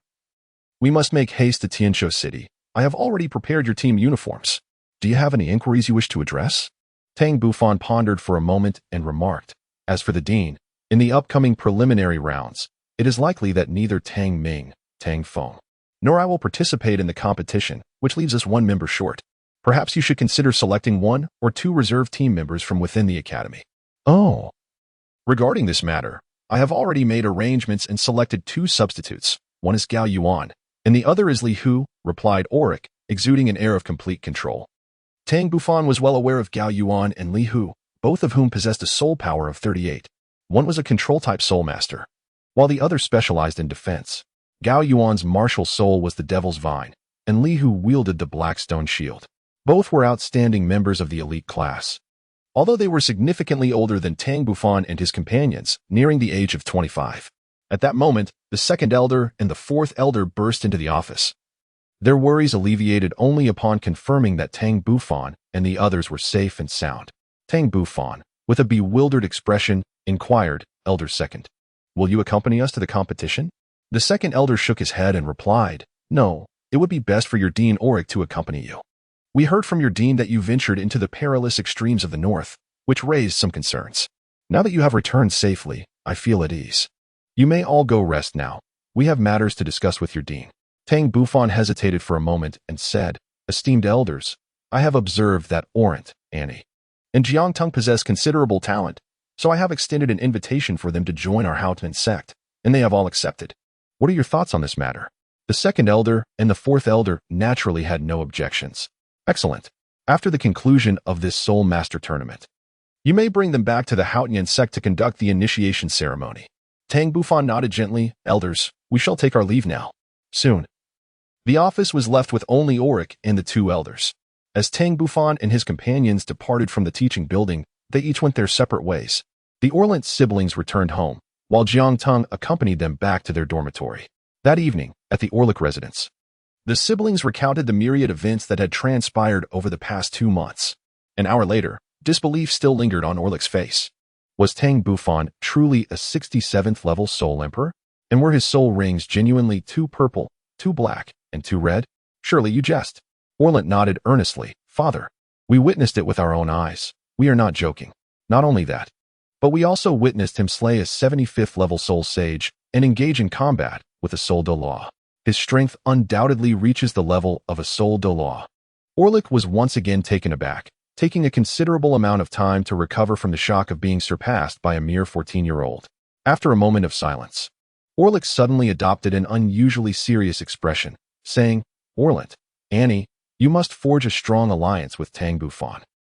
we must make haste to Tianzhou City. I have already prepared your team uniforms. Do you have any inquiries you wish to address?" Tang Bufan pondered for a moment and remarked, "As for the dean, in the upcoming preliminary rounds, it is likely that neither Tang Ming, Tang Feng, nor I will participate in the competition, which leaves us 1 member short. Perhaps you should consider selecting 1 or 2 reserve team members from within the academy." "Oh. Regarding this matter, I have already made arrangements and selected 2 substitutes. One is Gao Yuan, and the other is Li Hu," replied Auric, exuding an air of complete control. Tang Bufan was well aware of Gao Yuan and Li Hu, both of whom possessed a soul power of 38. One was a control-type soulmaster, while the other specialized in defense. Gao Yuan's martial soul was the Devil's Vine, and Li Hu wielded the Blackstone Shield. Both were outstanding members of the elite class. Although they were significantly older than Tang Bufan and his companions, nearing the age of 25. At that moment, the 2nd elder and the 4th elder burst into the office. Their worries alleviated only upon confirming that Tang Bufan and the others were safe and sound. Tang Bufan, with a bewildered expression, inquired, "Elder 2nd, will you accompany us to the competition?" The 2nd elder shook his head and replied, "No, it would be best for your dean Auric to accompany you. We heard from your dean that you ventured into the perilous extremes of the north, which raised some concerns. Now that you have returned safely, I feel at ease. You may all go rest now. We have matters to discuss with your dean." Tang Bufan hesitated for a moment and said, "Esteemed elders, I have observed that Orant, Annie, and Jiangtung possess considerable talent, so I have extended an invitation for them to join our Haotian Sect, and they have all accepted. What are your thoughts on this matter?" The 2nd elder and the 4th elder naturally had no objections. "Excellent. After the conclusion of this Soulmaster tournament, you may bring them back to the Haotian Sect to conduct the initiation ceremony." Tang Bufan nodded gently. "Elders, we shall take our leave now." Soon, the office was left with only Auric and the 2 elders. As Tang Bufan and his companions departed from the teaching building, they each went their separate ways. The Orlant siblings returned home, while Jiangtung accompanied them back to their dormitory. That evening, at the Orlick residence, The siblings recounted the myriad events that had transpired over the past 2 months. An hour later, disbelief still lingered on Orlic's face. Was Tang Bufan truly a 67th level soul emperor? And were his soul rings genuinely too purple, too black, and too red? Surely you jest. Orlic nodded earnestly. Father, we witnessed it with our own eyes. We are not joking. Not only that, but we also witnessed him slay a 75th level soul sage and engage in combat with a soul Douluo. His strength undoubtedly reaches the level of a soul Douluo. Orlic was once again taken aback, taking a considerable amount of time to recover from the shock of being surpassed by a mere 14-year-old. After a moment of silence, Orlic suddenly adopted an unusually serious expression, saying, Orlic, Annie, you must forge a strong alliance with Tang Bufan.